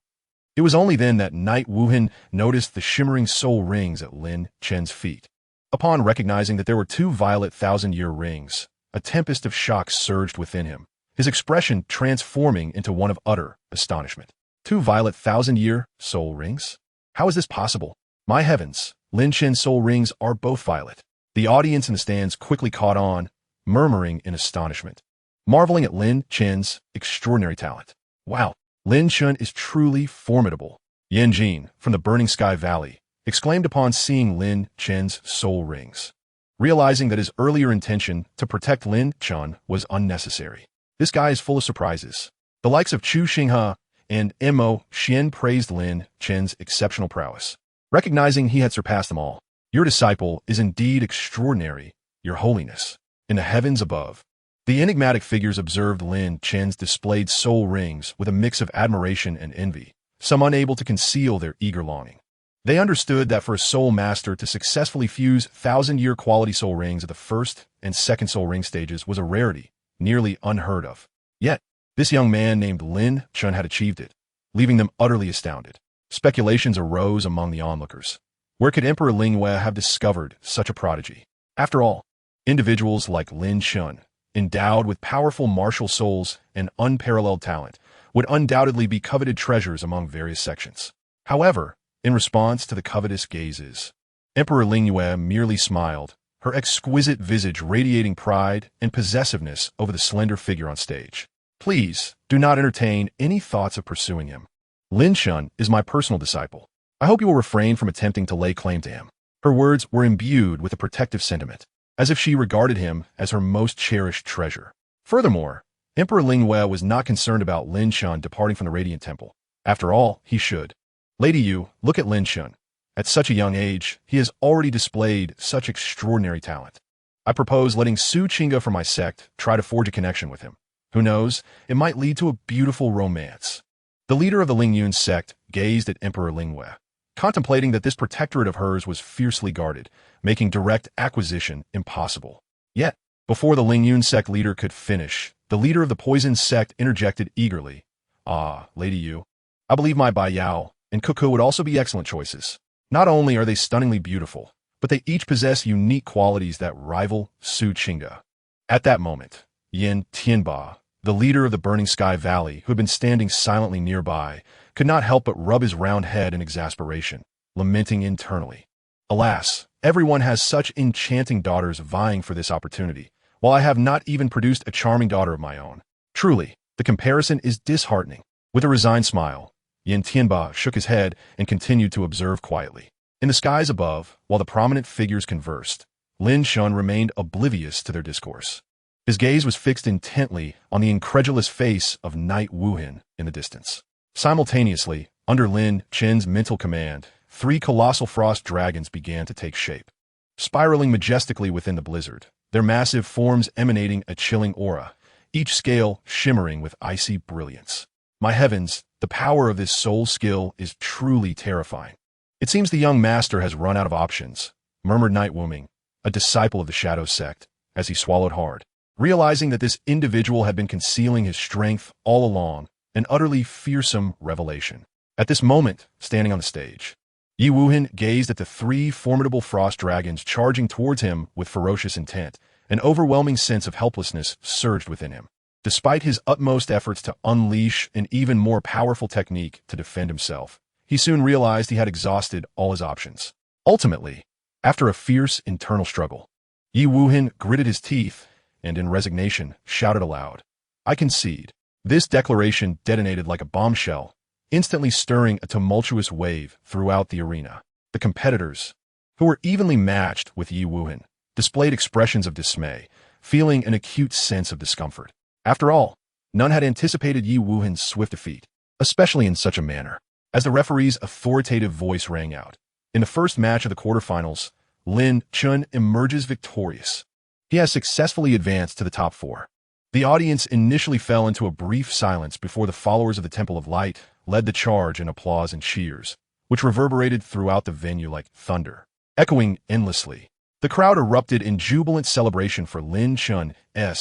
It was only then that Night Wuhan noticed the shimmering soul rings at Lin Chen's feet. Upon recognizing that there were two violet 1,000-year rings, a tempest of shock surged within him, his expression transforming into one of utter astonishment. Two violet 1,000-year soul rings? How is this possible? My heavens, Lin Chen's soul rings are both violet. The audience in the stands quickly caught on, murmuring in astonishment, marveling at Lin Chen's extraordinary talent. Wow, Lin Chen is truly formidable. Yan Jin, from the Burning Sky Valley, exclaimed upon seeing Lin Chen's soul rings, realizing that his earlier intention to protect Lin Chen was unnecessary. This guy is full of surprises. The likes of Chu Xinghe and Mo Xian praised Lin Chen's exceptional prowess, recognizing he had surpassed them all. Your disciple is indeed extraordinary, Your Holiness. In the heavens above, the enigmatic figures observed Lin Chen's displayed soul rings with a mix of admiration and envy, some unable to conceal their eager longing. They understood that for a soul master to successfully fuse 1,000-year quality soul rings at the first and second soul ring stages was a rarity, nearly unheard of. Yet, this young man named Lin Chen had achieved it, leaving them utterly astounded. Speculations arose among the onlookers. Where could Emperor Lingyue have discovered such a prodigy? After all, individuals like Lin Chen, endowed with powerful martial souls and unparalleled talent, would undoubtedly be coveted treasures among various sections. However, in response to the covetous gazes, Emperor Lingyue merely smiled, her exquisite visage radiating pride and possessiveness over the slender figure on stage. Please, do not entertain any thoughts of pursuing him. Lin Chen is my personal disciple. I hope you will refrain from attempting to lay claim to him. Her words were imbued with a protective sentiment, as if she regarded him as her most cherished treasure. Furthermore, Emperor Lingyue was not concerned about Lin Chen departing from the Radiant Temple. After all, he should. Lady Yu, look at Lin Chen. At such a young age, he has already displayed such extraordinary talent. I propose letting Su Chinga from my sect try to forge a connection with him. Who knows, it might lead to a beautiful romance. The leader of the Lingyun sect gazed at Emperor Lingwei, contemplating that this protectorate of hers was fiercely guarded, making direct acquisition impossible. Yet, before the Lingyun sect leader could finish, the leader of the poison sect interjected eagerly. Ah, Lady Yu, I believe my Bai Yao and Cuckoo would also be excellent choices. Not only are they stunningly beautiful, but they each possess unique qualities that rival Su Chinga. At that moment, Yin Tianba, the leader of the Burning Sky Valley, who had been standing silently nearby, could not help but rub his round head in exasperation, lamenting internally. Alas, everyone has such enchanting daughters vying for this opportunity, while I have not even produced a charming daughter of my own. Truly, the comparison is disheartening. With a resigned smile, Yin Tianba shook his head and continued to observe quietly. In the skies above, while the prominent figures conversed, Lin Chen remained oblivious to their discourse. His gaze was fixed intently on the incredulous face of Knight Wuhan in the distance. Simultaneously, under Lin Chen's mental command, 3 colossal frost dragons began to take shape. Spiraling majestically within the blizzard, their massive forms emanating a chilling aura, each scale shimmering with icy brilliance. My heavens, the power of this soul skill is truly terrifying. It seems the young master has run out of options, murmured Knight Wuming, a disciple of the Shadow sect, as he swallowed hard, realizing that this individual had been concealing his strength all along, an utterly fearsome revelation. At this moment, standing on the stage, Yi Wuhan gazed at the 3 formidable frost dragons charging towards him with ferocious intent. An overwhelming sense of helplessness surged within him. Despite his utmost efforts to unleash an even more powerful technique to defend himself, he soon realized he had exhausted all his options. Ultimately, after a fierce internal struggle, Yi Wuhan gritted his teeth and in resignation shouted aloud, "I concede." This declaration detonated like a bombshell, instantly stirring a tumultuous wave throughout the arena. The competitors, who were evenly matched with Yi Wuhan, displayed expressions of dismay, feeling an acute sense of discomfort. After all, none had anticipated Yi Wuhan's swift defeat, especially in such a manner. As the referee's authoritative voice rang out, in the first match of the quarterfinals, Lin Chen emerges victorious. He has successfully advanced to the top 4. The audience initially fell into a brief silence before the followers of the Temple of Light led the charge in applause and cheers, which reverberated throughout the venue like thunder, echoing endlessly. The crowd erupted in jubilant celebration for Lin Chen's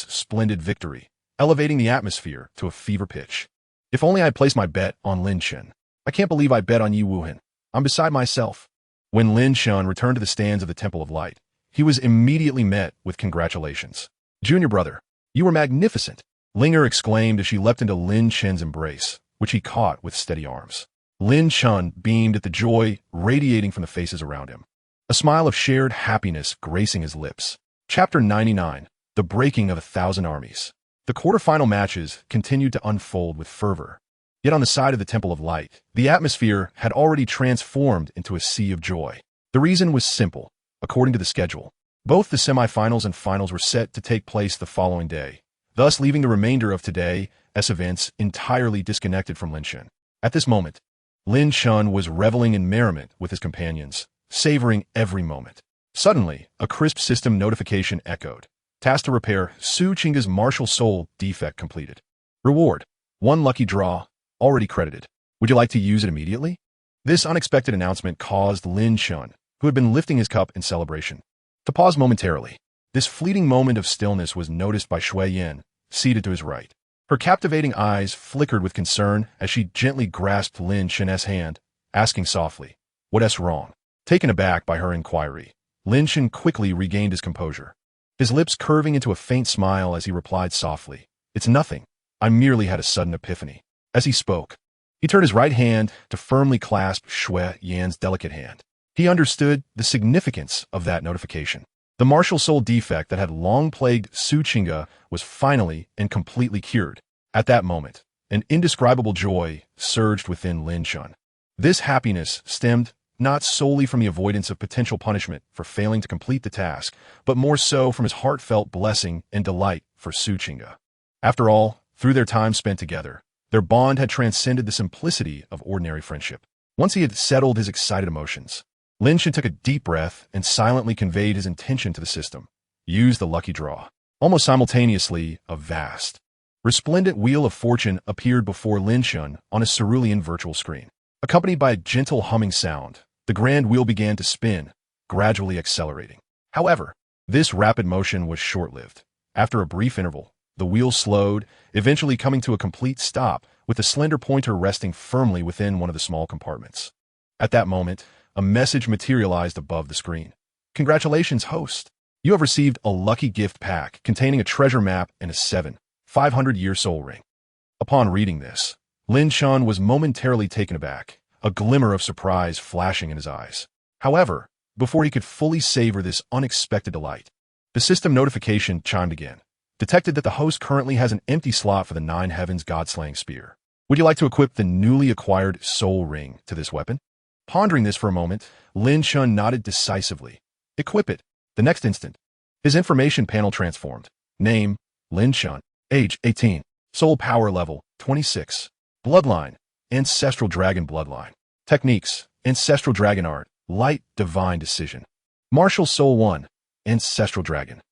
splendid victory, elevating the atmosphere to a fever pitch. If only I had placed my bet on Lin Chen. I can't believe I bet on Yi Wuhan. I'm beside myself. When Lin Chen returned to the stands of the Temple of Light, he was immediately met with congratulations. "Junior brother, you were magnificent," Linger exclaimed as she leapt into Lin Chen's embrace, which he caught with steady arms. Lin Chen beamed at the joy radiating from the faces around him, a smile of shared happiness gracing his lips. Chapter 99, The Breaking of 1,000 Armies. The quarterfinal matches continued to unfold with fervor. Yet on the side of the Temple of Light, the atmosphere had already transformed into a sea of joy. The reason was simple. According to the schedule, both the semifinals and finals were set to take place the following day, thus leaving the remainder of today's events entirely disconnected from Lin Chen. At this moment, Lin Chen was reveling in merriment with his companions, savoring every moment. Suddenly, a crisp system notification echoed. Task to repair Su Chinga's martial soul defect completed. Reward: 1 lucky draw, already credited. Would you like to use it immediately? This unexpected announcement caused Lin Chen, who had been lifting his cup in celebration, to pause momentarily. This fleeting moment of stillness was noticed by Shui Yin, seated to his right. Her captivating eyes flickered with concern as she gently grasped Lin Chen's hand, asking softly, "What's wrong?" Taken aback by her inquiry, Lin Chen quickly regained his composure, his lips curving into a faint smile as he replied softly, "It's nothing. I merely had a sudden epiphany." As he spoke, he turned his right hand to firmly clasp Shui Yan's delicate hand. He understood the significance of that notification. The martial soul defect that had long plagued Su Chinga was finally and completely cured. At that moment, an indescribable joy surged within Lin Chen. This happiness stemmed not solely from the avoidance of potential punishment for failing to complete the task, but more so from his heartfelt blessing and delight for Su Chinga. After all, through their time spent together, their bond had transcended the simplicity of ordinary friendship. Once he had settled his excited emotions, Lin Chen took a deep breath and silently conveyed his intention to the system. Use the lucky draw. Almost simultaneously, a vast, resplendent wheel of fortune appeared before Lin Chen on a cerulean virtual screen. Accompanied by a gentle humming sound, the grand wheel began to spin, gradually accelerating. However, this rapid motion was short-lived. After a brief interval, the wheel slowed, eventually coming to a complete stop, with the slender pointer resting firmly within one of the small compartments. At that moment, a message materialized above the screen. Congratulations, host! You have received a lucky gift pack containing a treasure map and a 500-year soul ring. Upon reading this, Lin Chen was momentarily taken aback, a glimmer of surprise flashing in his eyes. However, before he could fully savor this unexpected delight, the system notification chimed again, detected that the host currently has an empty slot for the Nine Heavens God-slaying spear. Would you like to equip the newly acquired soul ring to this weapon? Pondering this for a moment, Lin Chen nodded decisively. Equip it. The next instant, his information panel transformed. Name, Lin Chen. Age, 18. Soul power level, 26. Bloodline, Ancestral Dragon bloodline. Techniques, Ancestral Dragon art, Light Divine Decision. Martial Soul 1, Ancestral Dragon.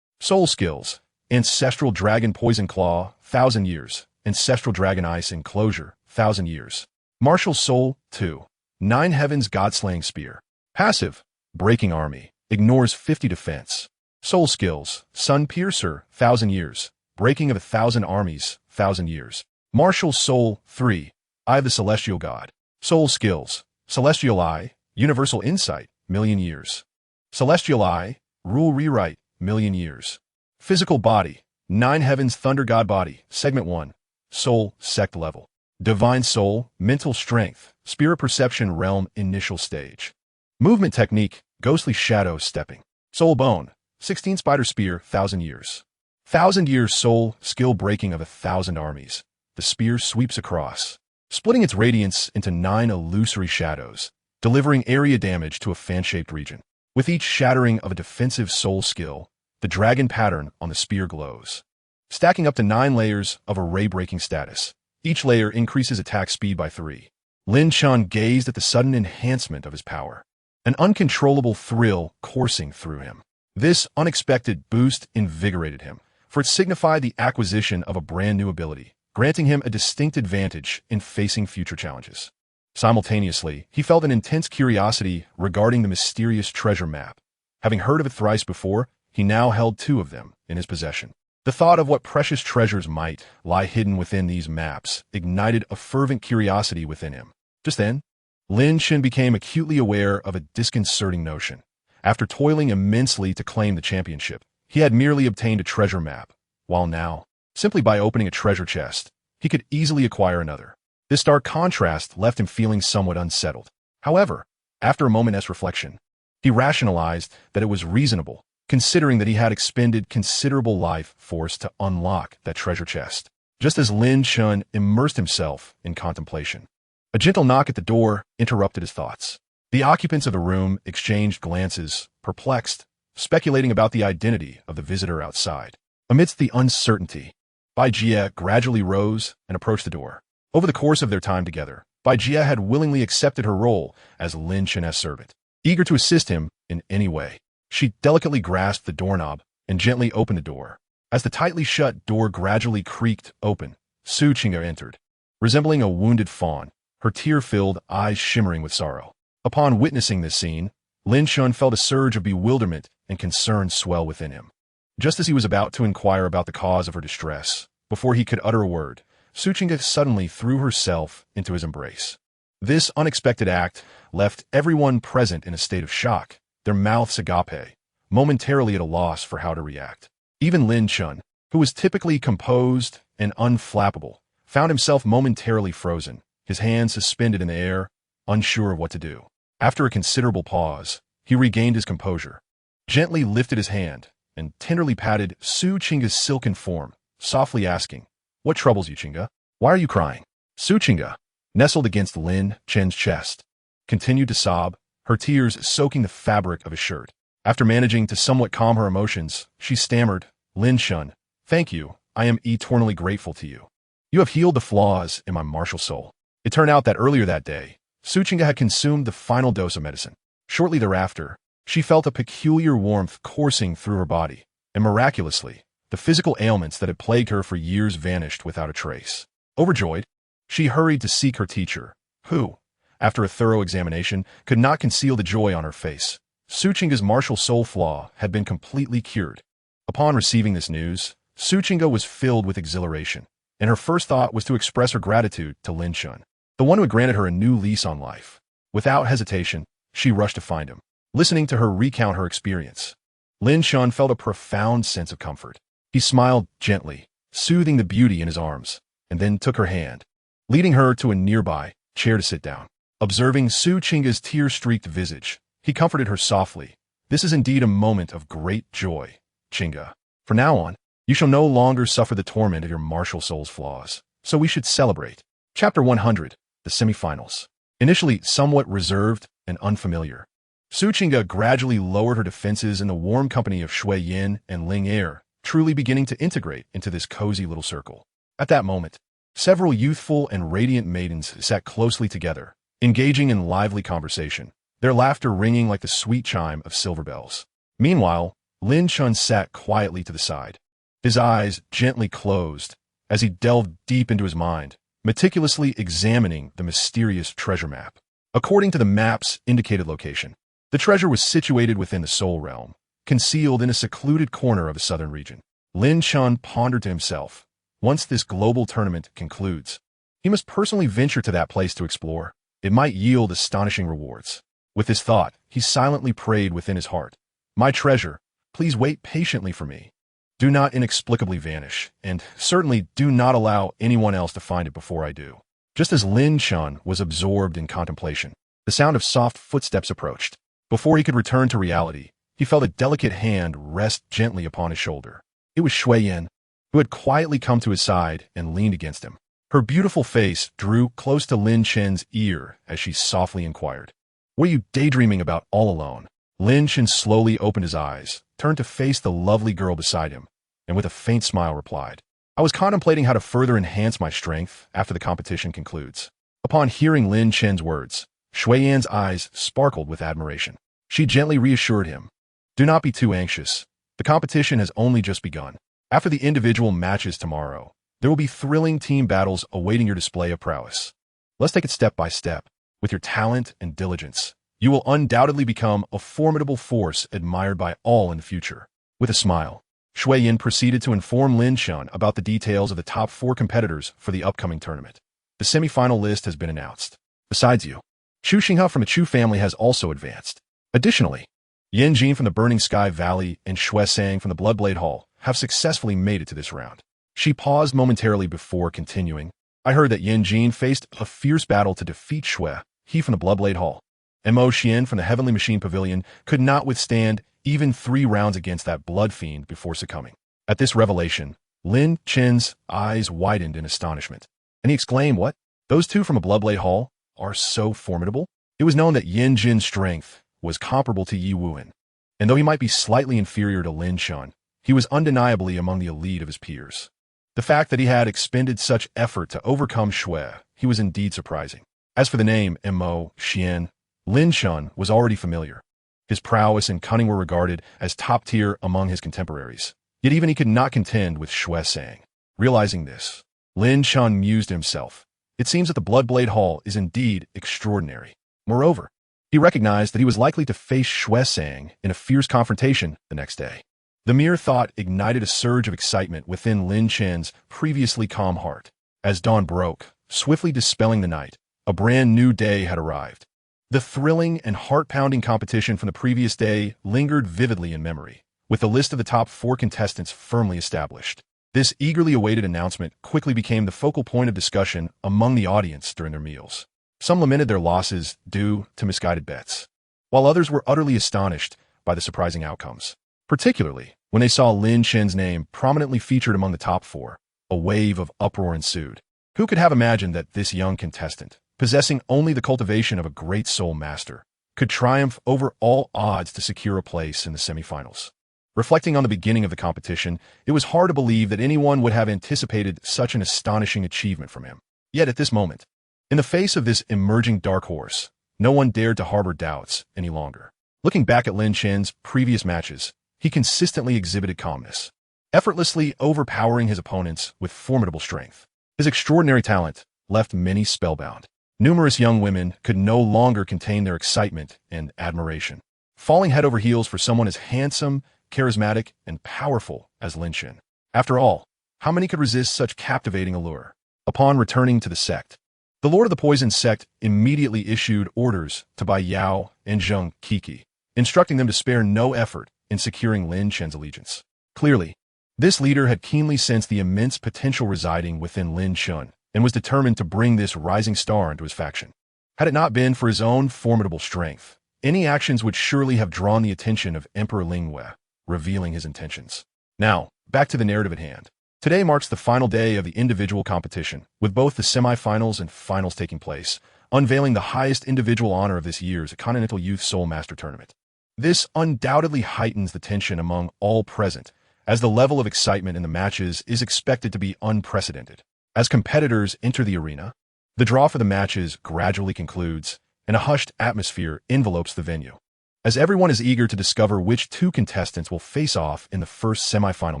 Soul skills, Ancestral Dragon Poison Claw, 1,000 years. Ancestral Dragon Ice Enclosure, 1,000 years. Martial Soul 2, Nine Heavens God-slaying spear. Passive, Breaking Army. Ignores 50 defense. Soul skills, Sun Piercer, 1,000 years. Breaking of 1,000 armies, 1,000 years. Martial Soul 3, Eye of the Celestial God. Soul skills, Celestial Eye, Universal Insight, million years. Celestial Eye, Rule Rewrite, million years. Physical Body, Nine Heavens Thunder God Body, Segment 1. Soul, Sect Level. Divine Soul, Mental Strength, Spirit Perception Realm Initial Stage. Movement Technique, Ghostly Shadow Stepping. Soul Bone, 16 Spider Spear, 1,000 years. 1,000 years Soul, Skill Breaking of 1,000 armies. The spear sweeps across, splitting its radiance into 9 illusory shadows, delivering area damage to a fan-shaped region. With each shattering of a defensive soul skill, the dragon pattern on the spear glows, stacking up to 9 layers of array-breaking status. Each layer increases attack speed by 3. Lin Chen gazed at the sudden enhancement of his power, an uncontrollable thrill coursing through him. This unexpected boost invigorated him, for it signified the acquisition of a brand new ability, granting him a distinct advantage in facing future challenges. Simultaneously, he felt an intense curiosity regarding the mysterious treasure map. Having heard of it thrice before, he now held 2 of them in his possession. The thought of what precious treasures might lie hidden within these maps ignited a fervent curiosity within him. Just then, Lin Chen became acutely aware of a disconcerting notion. After toiling immensely to claim the championship, he had merely obtained a treasure map, while now, simply by opening a treasure chest, he could easily acquire another. This stark contrast left him feeling somewhat unsettled. However, after a moment's reflection, he rationalized that it was reasonable, considering that he had expended considerable life force to unlock that treasure chest. Just as Lin Chen immersed himself in contemplation, a gentle knock at the door interrupted his thoughts. The occupants of the room exchanged glances, perplexed, speculating about the identity of the visitor outside. Amidst the uncertainty, Bai Jie gradually rose and approached the door. Over the course of their time together, Bai Jie had willingly accepted her role as Lin Chen's servant. Eager to assist him in any way, she delicately grasped the doorknob and gently opened the door. As the tightly shut door gradually creaked open, Su Qingge entered, resembling a wounded fawn, her tear-filled eyes shimmering with sorrow. Upon witnessing this scene, Lin Chen felt a surge of bewilderment and concern swell within him. Just as he was about to inquire about the cause of her distress, before he could utter a word, Su Qingge suddenly threw herself into his embrace. This unexpected act left everyone present in a state of shock, their mouths agape, momentarily at a loss for how to react. Even Lin Chen, who was typically composed and unflappable, found himself momentarily frozen, his hands suspended in the air, unsure of what to do. After a considerable pause, he regained his composure, gently lifted his hand, and tenderly patted Su Qingge's silken form, softly asking, "What troubles you, Qingge? Why are you crying?" Su Qingge, nestled against Lin Chen's chest, continued to sob, her tears soaking the fabric of his shirt. After managing to somewhat calm her emotions, she stammered, "Lin Chen, thank you, I am eternally grateful to you. You have healed the flaws in my martial soul." It turned out that earlier that day, Su Qingge had consumed the final dose of medicine. Shortly thereafter, she felt a peculiar warmth coursing through her body, and miraculously, the physical ailments that had plagued her for years vanished without a trace. Overjoyed, she hurried to seek her teacher, who, after a thorough examination, could not conceal the joy on her face. Suchinga's martial soul flaw had been completely cured. Upon receiving this news, Suchinga was filled with exhilaration, and her first thought was to express her gratitude to Lin Chen, the one who had granted her a new lease on life. Without hesitation, she rushed to find him, listening to her recount her experience. Lin Chen felt a profound sense of comfort. He smiled gently, soothing the beauty in his arms, and then took her hand, leading her to a nearby chair to sit down. Observing Suchinga's tear-streaked visage, he comforted her softly. This is indeed a moment of great joy, Chinga. From now on, you shall no longer suffer the torment of your martial soul's flaws, so we should celebrate. Chapter 100, The Semifinals. Initially somewhat reserved and unfamiliar, Suchinga gradually lowered her defenses in the warm company of Shui Yin and Ling Er, truly beginning to integrate into this cozy little circle. At that moment, several youthful and radiant maidens sat closely together, engaging in lively conversation, their laughter ringing like the sweet chime of silver bells. Meanwhile, Lin Chen sat quietly to the side, his eyes gently closed as he delved deep into his mind, meticulously examining the mysterious treasure map. According to the map's indicated location, the treasure was situated within the Soul Realm, concealed in a secluded corner of the southern region. Lin Chen pondered to himself, once this global tournament concludes, he must personally venture to that place to explore. It might yield astonishing rewards. With this thought, he silently prayed within his heart, "My treasure, please wait patiently for me. Do not inexplicably vanish, and certainly do not allow anyone else to find it before I do." Just as Lin Chen was absorbed in contemplation, the sound of soft footsteps approached. Before he could return to reality, he felt a delicate hand rest gently upon his shoulder. It was Shui Yin, who had quietly come to his side and leaned against him. Her beautiful face drew close to Lin Chen's ear as she softly inquired, "What are you daydreaming about all alone?" Lin Chen slowly opened his eyes, turned to face the lovely girl beside him, and with a faint smile replied, "I was contemplating how to further enhance my strength after the competition concludes." Upon hearing Lin Chen's words, Shui Yan's eyes sparkled with admiration. She gently reassured him, "Do not be too anxious. The competition has only just begun. After the individual matches tomorrow, there will be thrilling team battles awaiting your display of prowess. Let's take it step by step. With your talent and diligence, you will undoubtedly become a formidable force admired by all in the future." With a smile, Shui Yin proceeded to inform Lin Chen about the details of the top 4 competitors for the upcoming tournament. The semifinal list has been announced. Besides you, Chu Xinghe from the Chu family has also advanced. Additionally, Yin Jin from the Burning Sky Valley and Xue Sang from the Bloodblade Hall have successfully made it to this round. She paused momentarily before continuing. "I heard that Yin Jin faced a fierce battle to defeat Xue, he from the Bloodblade Hall. And Mo Xian from the Heavenly Machine Pavilion could not withstand even 3 rounds against that blood fiend before succumbing." At this revelation, Lin Chen's eyes widened in astonishment, and he exclaimed, "What? Those 2 from a Bloodblade Hall are so formidable?" It was known that Yin Jin's strength was comparable to Yi Wuan, and though he might be slightly inferior to Lin Chen, he was undeniably among the elite of his peers. The fact that he had expended such effort to overcome Xue, he was indeed surprising. As for the name Mo Xian, Lin Chen was already familiar. His prowess and cunning were regarded as top tier among his contemporaries. Yet even he could not contend with Xue Sang. Realizing this, Lin Chen mused to himself, "It seems that the Bloodblade Hall is indeed extraordinary." Moreover, he recognized that he was likely to face Xue Sang in a fierce confrontation the next day. The mere thought ignited a surge of excitement within Lin Chen's previously calm heart. As dawn broke, swiftly dispelling the night, a brand new day had arrived. The thrilling and heart-pounding competition from the previous day lingered vividly in memory, with the list of the top 4 contestants firmly established. This eagerly awaited announcement quickly became the focal point of discussion among the audience during their meals. Some lamented their losses due to misguided bets, while others were utterly astonished by the surprising outcomes. Particularly when they saw Lin Chen's name prominently featured among the top 4, a wave of uproar ensued. Who could have imagined that this young contestant, possessing only the cultivation of a great soul master, could triumph over all odds to secure a place in the semifinals? Reflecting on the beginning of the competition, it was hard to believe that anyone would have anticipated such an astonishing achievement from him. Yet at this moment, in the face of this emerging dark horse, no one dared to harbor doubts any longer. Looking back at Lin Chen's previous matches, he consistently exhibited calmness, effortlessly overpowering his opponents with formidable strength. His extraordinary talent left many spellbound. Numerous young women could no longer contain their excitement and admiration, falling head over heels for someone as handsome, charismatic, and powerful as Lin Chen. After all, how many could resist such captivating allure? Upon returning to the sect, the Lord of the Poison sect immediately issued orders to Bai Yao and Zheng Kiki, instructing them to spare no effort in securing Lin Chen's allegiance. Clearly, this leader had keenly sensed the immense potential residing within Lin Chen and was determined to bring this rising star into his faction. Had it not been for his own formidable strength, any actions would surely have drawn the attention of Emperor Lingwei, revealing his intentions. Now, back to the narrative at hand. Today marks the final day of the individual competition, with both the semifinals and finals taking place, unveiling the highest individual honor of this year's Continental Youth Soul Master Tournament. This undoubtedly heightens the tension among all present, as the level of excitement in the matches is expected to be unprecedented. As competitors enter the arena, the draw for the matches gradually concludes, and a hushed atmosphere envelopes the venue, as everyone is eager to discover which two contestants will face off in the first semifinal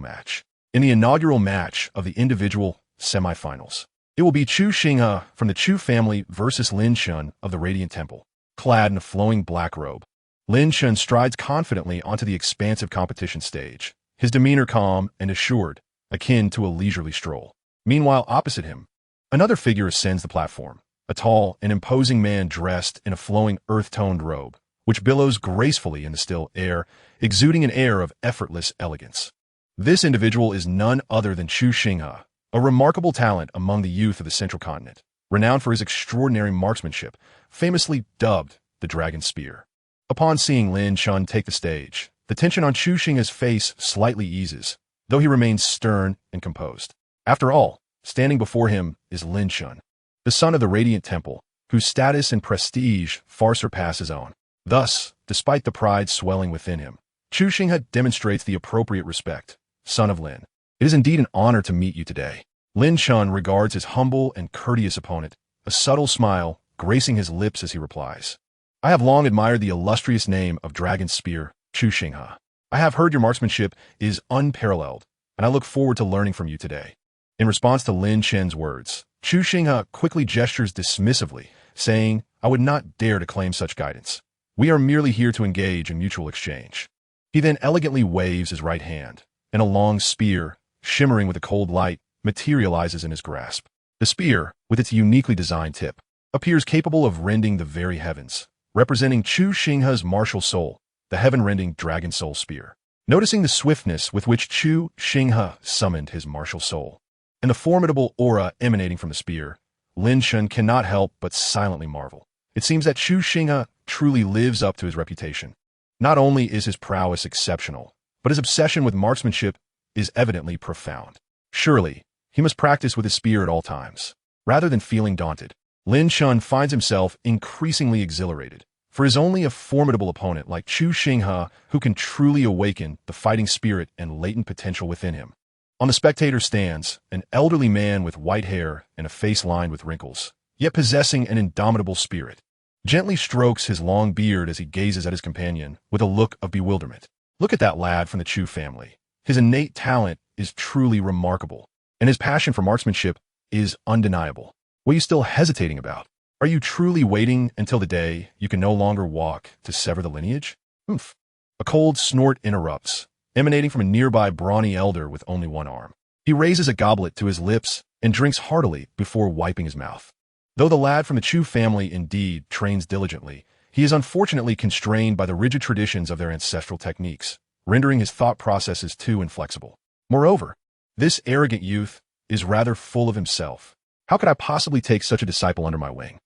match. In the inaugural match of the individual semifinals, it will be Chu Xinghe from the Chu family versus Lin Chen of the Radiant Temple. Clad in a flowing black robe, Lin Chen strides confidently onto the expansive competition stage, his demeanor calm and assured, akin to a leisurely stroll. Meanwhile, opposite him, another figure ascends the platform, a tall and imposing man dressed in a flowing earth-toned robe, which billows gracefully in the still air, exuding an air of effortless elegance. This individual is none other than Chu Xinghe, a remarkable talent among the youth of the Central Continent, renowned for his extraordinary marksmanship, famously dubbed the Dragon Spear. Upon seeing Lin Chen take the stage, the tension on Chu Xinghe's face slightly eases, though he remains stern and composed. After all, standing before him is Lin Chen, the son of the Radiant Temple, whose status and prestige far surpass his own. Thus, despite the pride swelling within him, Chu Xinghe demonstrates the appropriate respect. Son of Lin, it is indeed an honor to meet you today. Lin Chen regards his humble and courteous opponent, a subtle smile gracing his lips as he replies. I have long admired the illustrious name of Dragon Spear, Chu Xinghe. I have heard your marksmanship is unparalleled, and I look forward to learning from you today. In response to Lin Chen's words, Chu Xinghe quickly gestures dismissively, saying, I would not dare to claim such guidance. We are merely here to engage in mutual exchange. He then elegantly waves his right hand, and a long spear, shimmering with a cold light, materializes in his grasp. The spear, with its uniquely designed tip, appears capable of rending the very heavens, representing Chu Xinghe's martial soul, the heaven-rending Dragon Soul Spear. Noticing the swiftness with which Chu Xinghe summoned his martial soul, and the formidable aura emanating from the spear, Lin Chen cannot help but silently marvel. It seems that Chu Xinghe truly lives up to his reputation. Not only is his prowess exceptional, but his obsession with marksmanship is evidently profound. Surely, he must practice with his spear at all times. Rather than feeling daunted, Lin Chen finds himself increasingly exhilarated, for he is only a formidable opponent like Chu Xinghe who can truly awaken the fighting spirit and latent potential within him. On the spectator stands an elderly man with white hair and a face lined with wrinkles, yet possessing an indomitable spirit. Gently strokes his long beard as he gazes at his companion with a look of bewilderment. Look at that lad from the Chu family. His innate talent is truly remarkable, and his passion for marksmanship is undeniable. What are you still hesitating about? Are you truly waiting until the day you can no longer walk to sever the lineage? Oof. A cold snort interrupts, emanating from a nearby brawny elder with only one arm. He raises a goblet to his lips and drinks heartily before wiping his mouth. Though the lad from the Chu family indeed trains diligently, he is unfortunately constrained by the rigid traditions of their ancestral techniques, rendering his thought processes too inflexible. Moreover, this arrogant youth is rather full of himself. How could I possibly take such a disciple under my wing?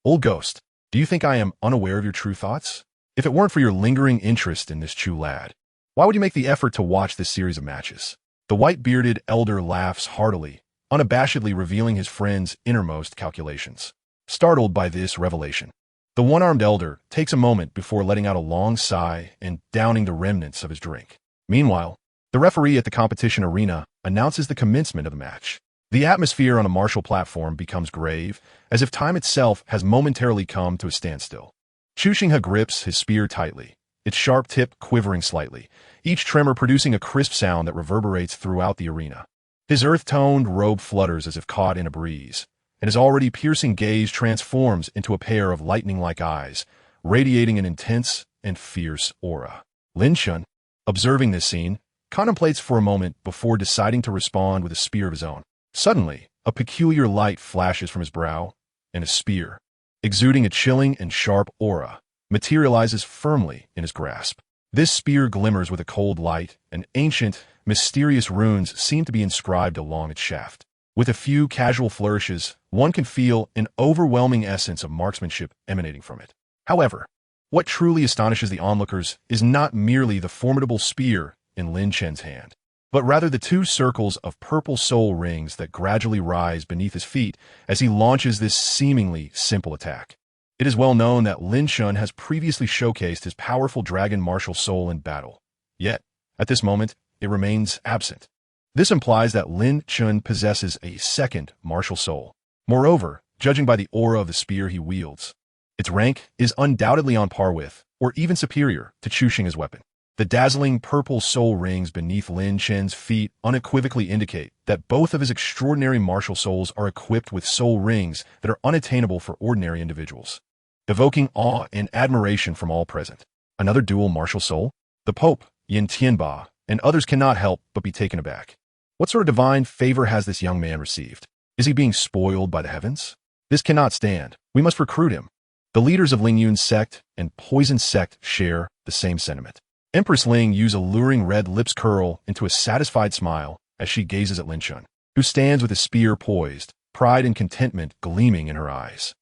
Old ghost, do you think I am unaware of your true thoughts? If it weren't for your lingering interest in this Chu lad, why would you make the effort to watch this series of matches? The white-bearded elder laughs heartily, unabashedly revealing his friend's innermost calculations. Startled by this revelation, the one-armed elder takes a moment before letting out a long sigh and downing the remnants of his drink. Meanwhile, the referee at the competition arena announces the commencement of the match. The atmosphere on a martial platform becomes grave, as if time itself has momentarily come to a standstill. Chu Xinghe grips his spear tightly, its sharp tip quivering slightly, each tremor producing a crisp sound that reverberates throughout the arena. His earth-toned robe flutters as if caught in a breeze, and his already piercing gaze transforms into a pair of lightning-like eyes, radiating an intense and fierce aura. Lin Chen, observing this scene, contemplates for a moment before deciding to respond with a spear of his own. Suddenly, a peculiar light flashes from his brow, and a spear, exuding a chilling and sharp aura, materializes firmly in his grasp. This spear glimmers with a cold light, and ancient, mysterious runes seem to be inscribed along its shaft. With a few casual flourishes, one can feel an overwhelming essence of marksmanship emanating from it. However, what truly astonishes the onlookers is not merely the formidable spear in Lin Chen's hand, but rather the two circles of purple soul rings that gradually rise beneath his feet as he launches this seemingly simple attack. It is well known that Lin Chen has previously showcased his powerful dragon martial soul in battle. Yet, at this moment, it remains absent. This implies that Lin Chen possesses a second martial soul. Moreover, judging by the aura of the spear he wields, its rank is undoubtedly on par with, or even superior, to Chu Xinghe's weapon. The dazzling purple soul rings beneath Lin Chen's feet unequivocally indicate that both of his extraordinary martial souls are equipped with soul rings that are unattainable for ordinary individuals, evoking awe and admiration from all present. Another dual martial soul? The Pope, Yin Tianba, and others cannot help but be taken aback. What sort of divine favor has this young man received? Is he being spoiled by the heavens? This cannot stand. We must recruit him. The leaders of Ling Yun's sect and Poison sect share the same sentiment. Empress Ling Yu's alluring red lips curl into a satisfied smile as she gazes at Lin Chen, who stands with his spear poised, pride and contentment gleaming in her eyes.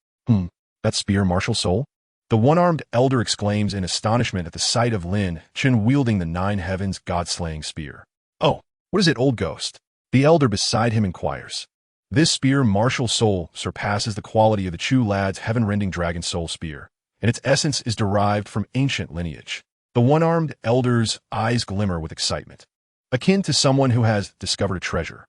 That spear martial soul? The one-armed elder exclaims in astonishment at the sight of Lin Chen wielding the Nine Heavens god-slaying spear. Oh, what is it, old ghost? The elder beside him inquires. This spear martial soul surpasses the quality of the Chu lad's heaven-rending dragon soul spear, and its essence is derived from ancient lineage. The one-armed elder's eyes glimmer with excitement, akin to someone who has discovered a treasure.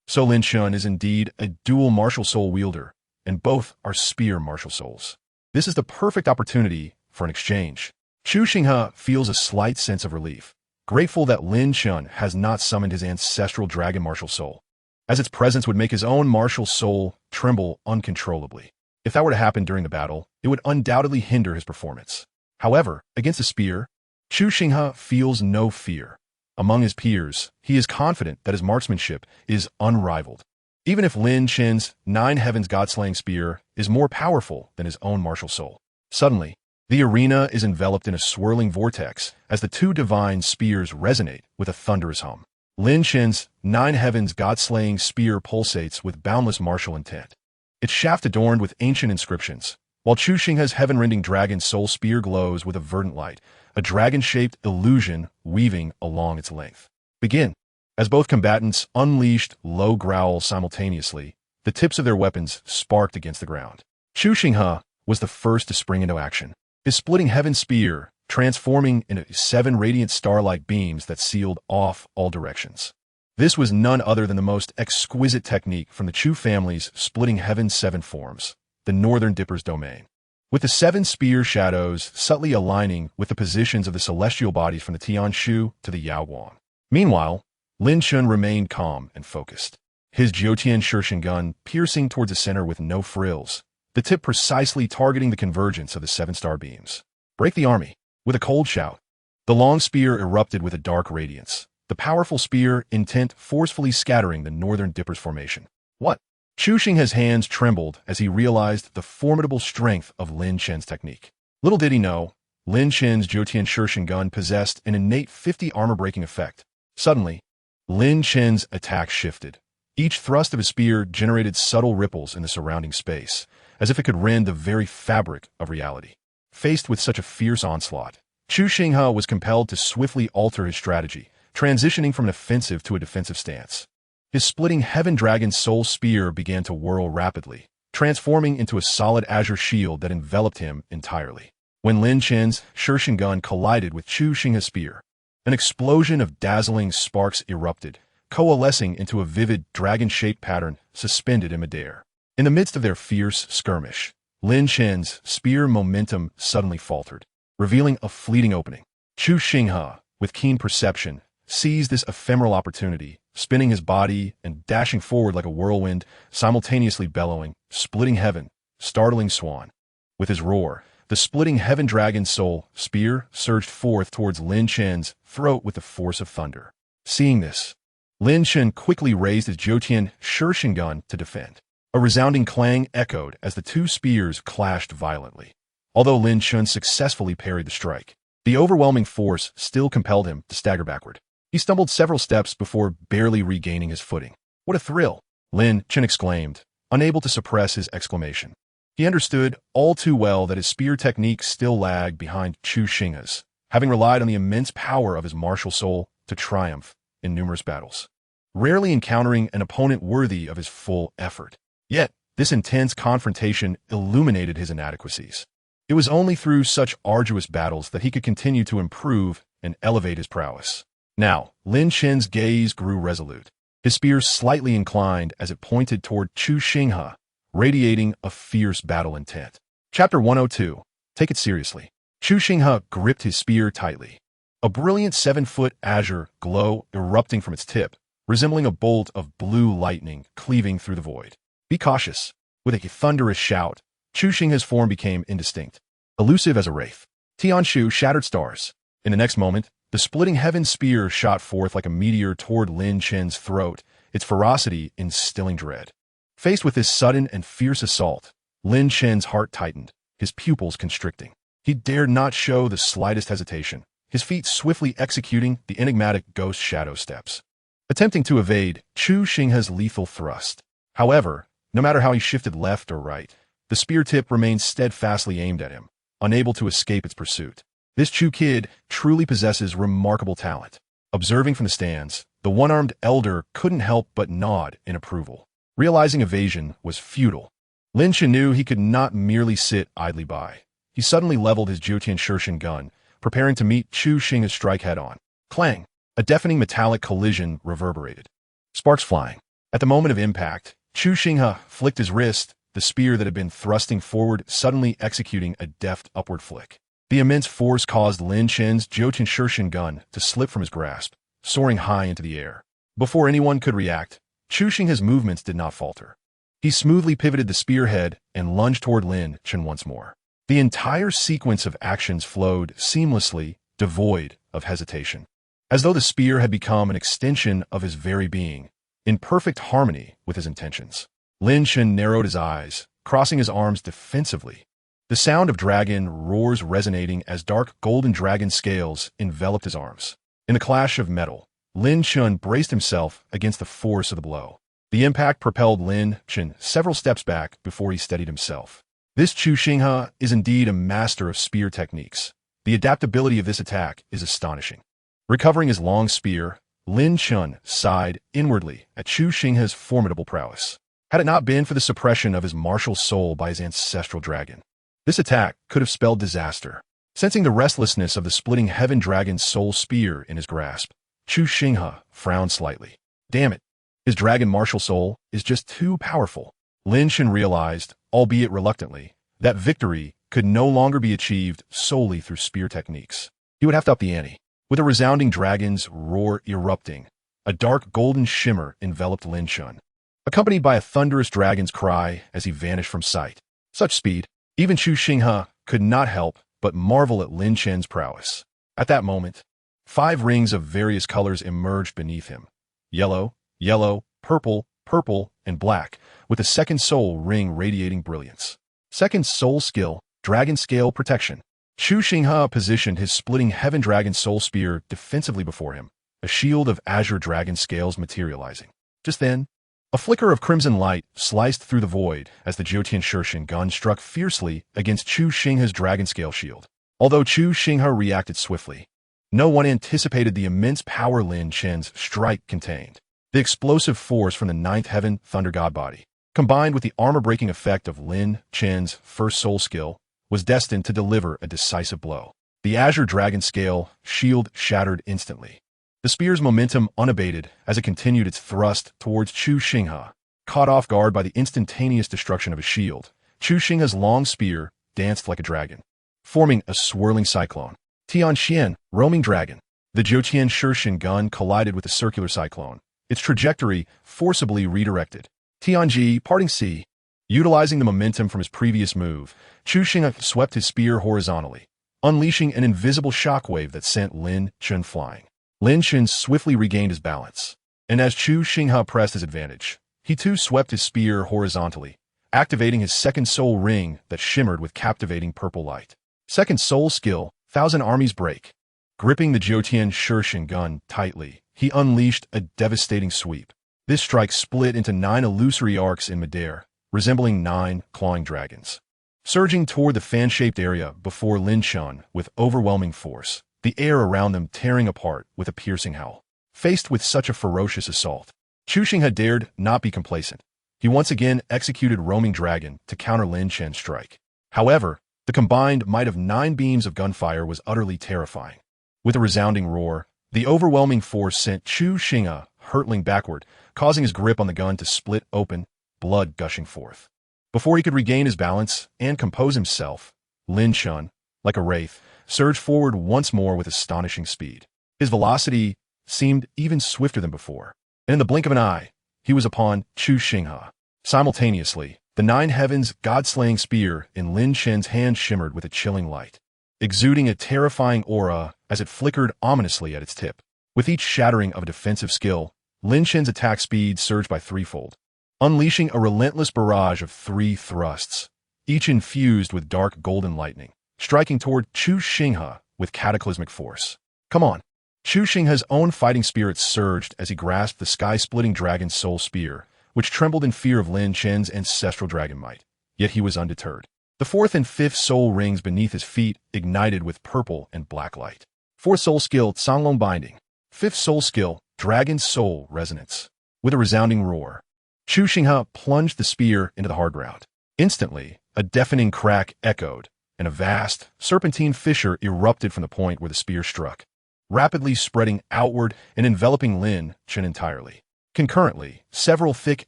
So Lin Chen is indeed a dual martial soul wielder, and both are spear martial souls. This is the perfect opportunity for an exchange. Chu Xinghe feels a slight sense of relief, grateful that Lin Chen has not summoned his ancestral dragon martial soul, as its presence would make his own martial soul tremble uncontrollably. If that were to happen during the battle, it would undoubtedly hinder his performance. However, against the spear, Chu Xinghe feels no fear. Among his peers, he is confident that his marksmanship is unrivaled, even if Lin Chen's Nine Heavens god-slaying spear is more powerful than his own martial soul. Suddenly, the arena is enveloped in a swirling vortex as the two divine spears resonate with a thunderous hum. Lin Chen's Nine Heavens god-slaying spear pulsates with boundless martial intent, its shaft adorned with ancient inscriptions, while Chu Xinghe's heaven-rending dragon soul spear glows with a verdant light, a dragon-shaped illusion weaving along its length. Begin. As both combatants unleashed low growls simultaneously, the tips of their weapons sparked against the ground. Chu Xinghe was the first to spring into action, his splitting heaven spear transforming into 7 radiant star-like beams that sealed off all directions. This was none other than the most exquisite technique from the Chu family's splitting heaven's 7 forms, the Northern Dipper's domain. With the 7 spear shadows subtly aligning with the positions of the celestial bodies from the Tianshu to the Yaoguang. Meanwhile, Lin Chen remained calm and focused, his Jiutian Shirshin gun piercing towards the center with no frills, the tip precisely targeting the convergence of the 7 star beams. Break the army. With a cold shout, the long spear erupted with a dark radiance, the powerful spear intent forcefully scattering the Northern Dipper's formation. What? Chu Xinghe's hands trembled as he realized the formidable strength of Lin Chen's technique. Little did he know, Lin Chen's Jiutian Shirshin gun possessed an innate 50 armor-breaking effect. Suddenly, Lin Chen's attack shifted. Each thrust of his spear generated subtle ripples in the surrounding space, as if it could rend the very fabric of reality. Faced with such a fierce onslaught, Chu Xinghe was compelled to swiftly alter his strategy, transitioning from an offensive to a defensive stance. His splitting Heaven Dragon Soul Spear began to whirl rapidly, transforming into a solid azure shield that enveloped him entirely. When Lin Chen's Shirshin gun collided with Chu Xinghe's spear, an explosion of dazzling sparks erupted, coalescing into a vivid dragon-shaped pattern suspended in midair. In the midst of their fierce skirmish, Lin Chen's spear momentum suddenly faltered, revealing a fleeting opening. Chu Xinghe, with keen perception, seized this ephemeral opportunity, spinning his body and dashing forward like a whirlwind, simultaneously bellowing, splitting heaven, startling swan. With his roar, the splitting heaven dragon's soul spear surged forth towards Lin Chen's throat with the force of thunder. Seeing this, Lin Chen quickly raised his Jiutian Shirshin gun to defend. A resounding clang echoed as the two spears clashed violently. Although Lin Chen successfully parried the strike, the overwhelming force still compelled him to stagger backward. He stumbled several steps before barely regaining his footing. What a thrill! Lin Chen exclaimed, unable to suppress his exclamation. He understood all too well that his spear technique still lagged behind Chu Xinghe's, having relied on the immense power of his martial soul to triumph in numerous battles, rarely encountering an opponent worthy of his full effort. Yet, this intense confrontation illuminated his inadequacies. It was only through such arduous battles that he could continue to improve and elevate his prowess. Now, Lin Chen's gaze grew resolute, his spear slightly inclined as it pointed toward Chu Xinghe, radiating a fierce battle intent. Chapter 102. Take it seriously. Chu Xinghe gripped his spear tightly, a brilliant 7-foot azure glow erupting from its tip, resembling a bolt of blue lightning cleaving through the void. Be cautious. With a thunderous shout, Chu Xinghe's form became indistinct, elusive as a wraith. Tianshu shattered stars. In the next moment, the splitting heaven spear shot forth like a meteor toward Lin Chen's throat, its ferocity instilling dread. Faced with this sudden and fierce assault, Lin Chen's heart tightened, his pupils constricting. He dared not show the slightest hesitation, his feet swiftly executing the enigmatic ghost shadow steps, attempting to evade Chu Xinghe's lethal thrust. However, no matter how he shifted left or right, the spear tip remained steadfastly aimed at him, unable to escape its pursuit. This Chu kid truly possesses remarkable talent. Observing from the stands, the one-armed elder couldn't help but nod in approval. Realizing evasion was futile, Lin Chen knew he could not merely sit idly by. He suddenly leveled his Jiutian Shirshin gun, preparing to meet Chu Xinghe's strike head-on. Clang! A deafening metallic collision reverberated, sparks flying. At the moment of impact, Chu Xinghe flicked his wrist, the spear that had been thrusting forward suddenly executing a deft upward flick. The immense force caused Lin Chen's Jiutian Shirshin gun to slip from his grasp, soaring high into the air. Before anyone could react, Chu Xinghe's movements did not falter. He smoothly pivoted the spearhead and lunged toward Lin Chen once more. The entire sequence of actions flowed seamlessly, devoid of hesitation, as though the spear had become an extension of his very being, in perfect harmony with his intentions. Lin Chen narrowed his eyes, crossing his arms defensively. The sound of dragon roars resonating as dark golden dragon scales enveloped his arms. In the clash of metal, Lin Chen braced himself against the force of the blow. The impact propelled Lin Chen several steps back before he steadied himself. This Chu Xinghe is indeed a master of spear techniques. The adaptability of this attack is astonishing. Recovering his long spear, Lin Chen sighed inwardly at Chu Xinghe's formidable prowess. Had it not been for the suppression of his martial soul by his ancestral dragon, this attack could have spelled disaster. Sensing the restlessness of the splitting heaven dragon's soul spear in his grasp, Chu Xinghe frowned slightly. Damn it, his dragon martial soul is just too powerful. Lin Chen realized, albeit reluctantly, that victory could no longer be achieved solely through spear techniques. He would have to up the ante. With a resounding dragon's roar erupting, a dark golden shimmer enveloped Lin Chen, accompanied by a thunderous dragon's cry as he vanished from sight. Such speed, even Chu Xinghe could not help but marvel at Lin Chen's prowess. At that moment, 5 rings of various colors emerged beneath him. Yellow, yellow, purple, purple, and black, with a second soul ring radiating brilliance. Second soul skill, Dragon Scale Protection. Chu Xinghe positioned his splitting heaven dragon soul spear defensively before him, a shield of azure dragon scales materializing. Just then, a flicker of crimson light sliced through the void as the Jiutian Shirshin gun struck fiercely against Chu Xinghe's dragon scale shield. Although Chu Xinghe reacted swiftly, no one anticipated the immense power Lin Chen's strike contained. The explosive force from the ninth heaven thunder god body, combined with the armor-breaking effect of Lin Chen's first soul skill, was destined to deliver a decisive blow. The azure dragon scale shield shattered instantly, the spear's momentum unabated as it continued its thrust towards Chu Xinghe. Caught off guard by the instantaneous destruction of his shield, Chu Xinghe's long spear danced like a dragon, forming a swirling cyclone. Tianxian, roaming dragon. The Jiutian Shirshin gun collided with the circular cyclone, its trajectory forcibly redirected. Tianji, parting sea. Utilizing the momentum from his previous move, Chu Xinghe swept his spear horizontally, unleashing an invisible shockwave that sent Lin Chen flying. Lin Chen swiftly regained his balance, and as Chu Xinghe pressed his advantage, he too swept his spear horizontally, activating his second soul ring that shimmered with captivating purple light. Second soul skill, Thousand Armies Break. Gripping the Jiutian Shirshin gun tightly, he unleashed a devastating sweep. This strike split into 9 illusory arcs in midair, resembling 9 clawing dragons. Surging toward the fan-shaped area before Lin Chen with overwhelming force, the air around them tearing apart with a piercing howl. Faced with such a ferocious assault, Chu Xinghe dared not be complacent. He once again executed Roaming Dragon to counter Lin Chen's strike. However, the combined might of 9 beams of gunfire was utterly terrifying. With a resounding roar, the overwhelming force sent Chu Xinghe hurtling backward, causing his grip on the gun to split open, blood gushing forth. Before he could regain his balance and compose himself, Lin Chen, like a wraith, surged forward once more with astonishing speed. His velocity seemed even swifter than before, and in the blink of an eye, he was upon Chu Xinghe. Simultaneously, the 9 heavens god-slaying spear in Lin Chen's hand shimmered with a chilling light, exuding a terrifying aura as it flickered ominously at its tip. With each shattering of a defensive skill, Lin Chen's attack speed surged by threefold, unleashing a relentless barrage of 3 thrusts, each infused with dark golden lightning, striking toward Chu Xinghe with cataclysmic force. Come on! Chu Xinghe's own fighting spirit surged as he grasped the sky-splitting dragon's soul spear, which trembled in fear of Lin Chen's ancestral dragon might. Yet he was undeterred. The 4th and 5th soul rings beneath his feet ignited with purple and black light. 4th soul skill, Songlong Binding. 5th soul skill, Dragon Soul Resonance. With a resounding roar, Chu Xinghe plunged the spear into the hard ground. Instantly, a deafening crack echoed, and a vast, serpentine fissure erupted from the point where the spear struck, rapidly spreading outward and enveloping Lin Chen entirely. Concurrently, several thick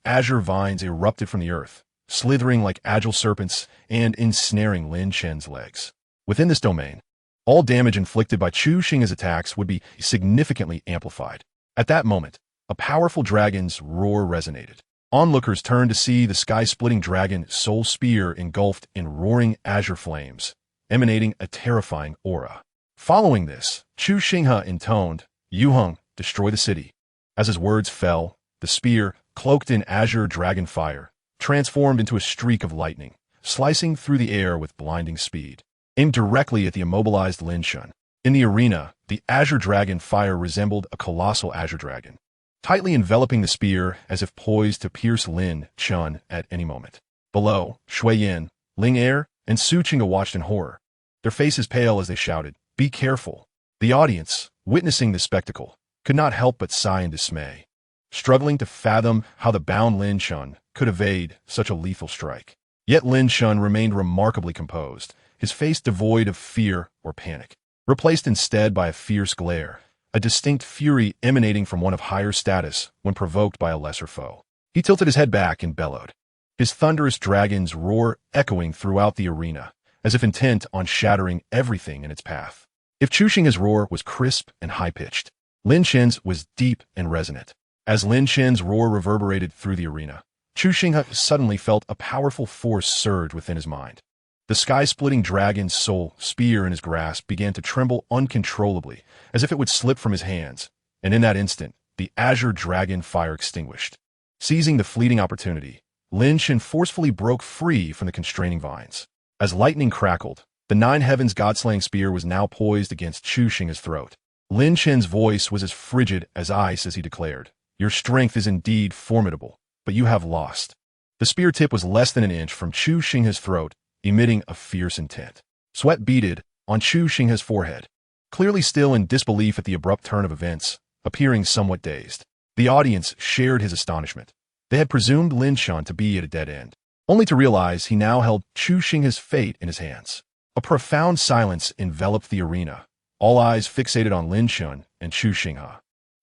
azure vines erupted from the earth, slithering like agile serpents and ensnaring Lin Chen's legs. Within this domain, all damage inflicted by Chu Xinghe's attacks would be significantly amplified. At that moment, a powerful dragon's roar resonated. Onlookers turned to see the sky-splitting dragon soul spear engulfed in roaring azure flames, emanating a terrifying aura. Following this, Chu Xinghe intoned, "Yuheng, destroy the city." As his words fell, the spear, cloaked in azure dragon fire, transformed into a streak of lightning, slicing through the air with blinding speed, aimed directly at the immobilized Lin Chen. In the arena, the azure dragon fire resembled a colossal azure dragon, tightly enveloping the spear as if poised to pierce Lin Chen at any moment. Below, Shui Yin, Ling Er, and Su Qingge watched in horror, their faces pale as they shouted, "Be careful!" The audience, witnessing this spectacle, could not help but sigh in dismay, struggling to fathom how the bound Lin Chen could evade such a lethal strike. Yet Lin Chen remained remarkably composed, his face devoid of fear or panic, replaced instead by a fierce glare, a distinct fury emanating from one of higher status when provoked by a lesser foe. He tilted his head back and bellowed, his thunderous dragon's roar echoing throughout the arena, as if intent on shattering everything in its path. If Chu Xinghe's roar was crisp and high-pitched, Lin Chen's was deep and resonant. As Lin Chen's roar reverberated through the arena, Chu Xinghe suddenly felt a powerful force surge within his mind. The sky-splitting dragon's soul spear in his grasp began to tremble uncontrollably, as if it would slip from his hands, and in that instant, the azure dragon fire extinguished. Seizing the fleeting opportunity, Lin Chen forcefully broke free from the constraining vines. As lightning crackled, the 9 heavens god-slaying spear was now poised against Chu Xinghe's throat. Lin Chen's voice was as frigid as ice as he declared, "Your strength is indeed formidable, but you have lost." The spear tip was less than an inch from Chu Xinghe's throat, emitting a fierce intent. Sweat beaded on Chu Xinghe's forehead, clearly still in disbelief at the abrupt turn of events, appearing somewhat dazed. The audience shared his astonishment. They had presumed Lin Chen to be at a dead end, only to realize he now held Chu Xinghe's fate in his hands. A profound silence enveloped the arena, all eyes fixated on Lin Chen and Chu Xinghe.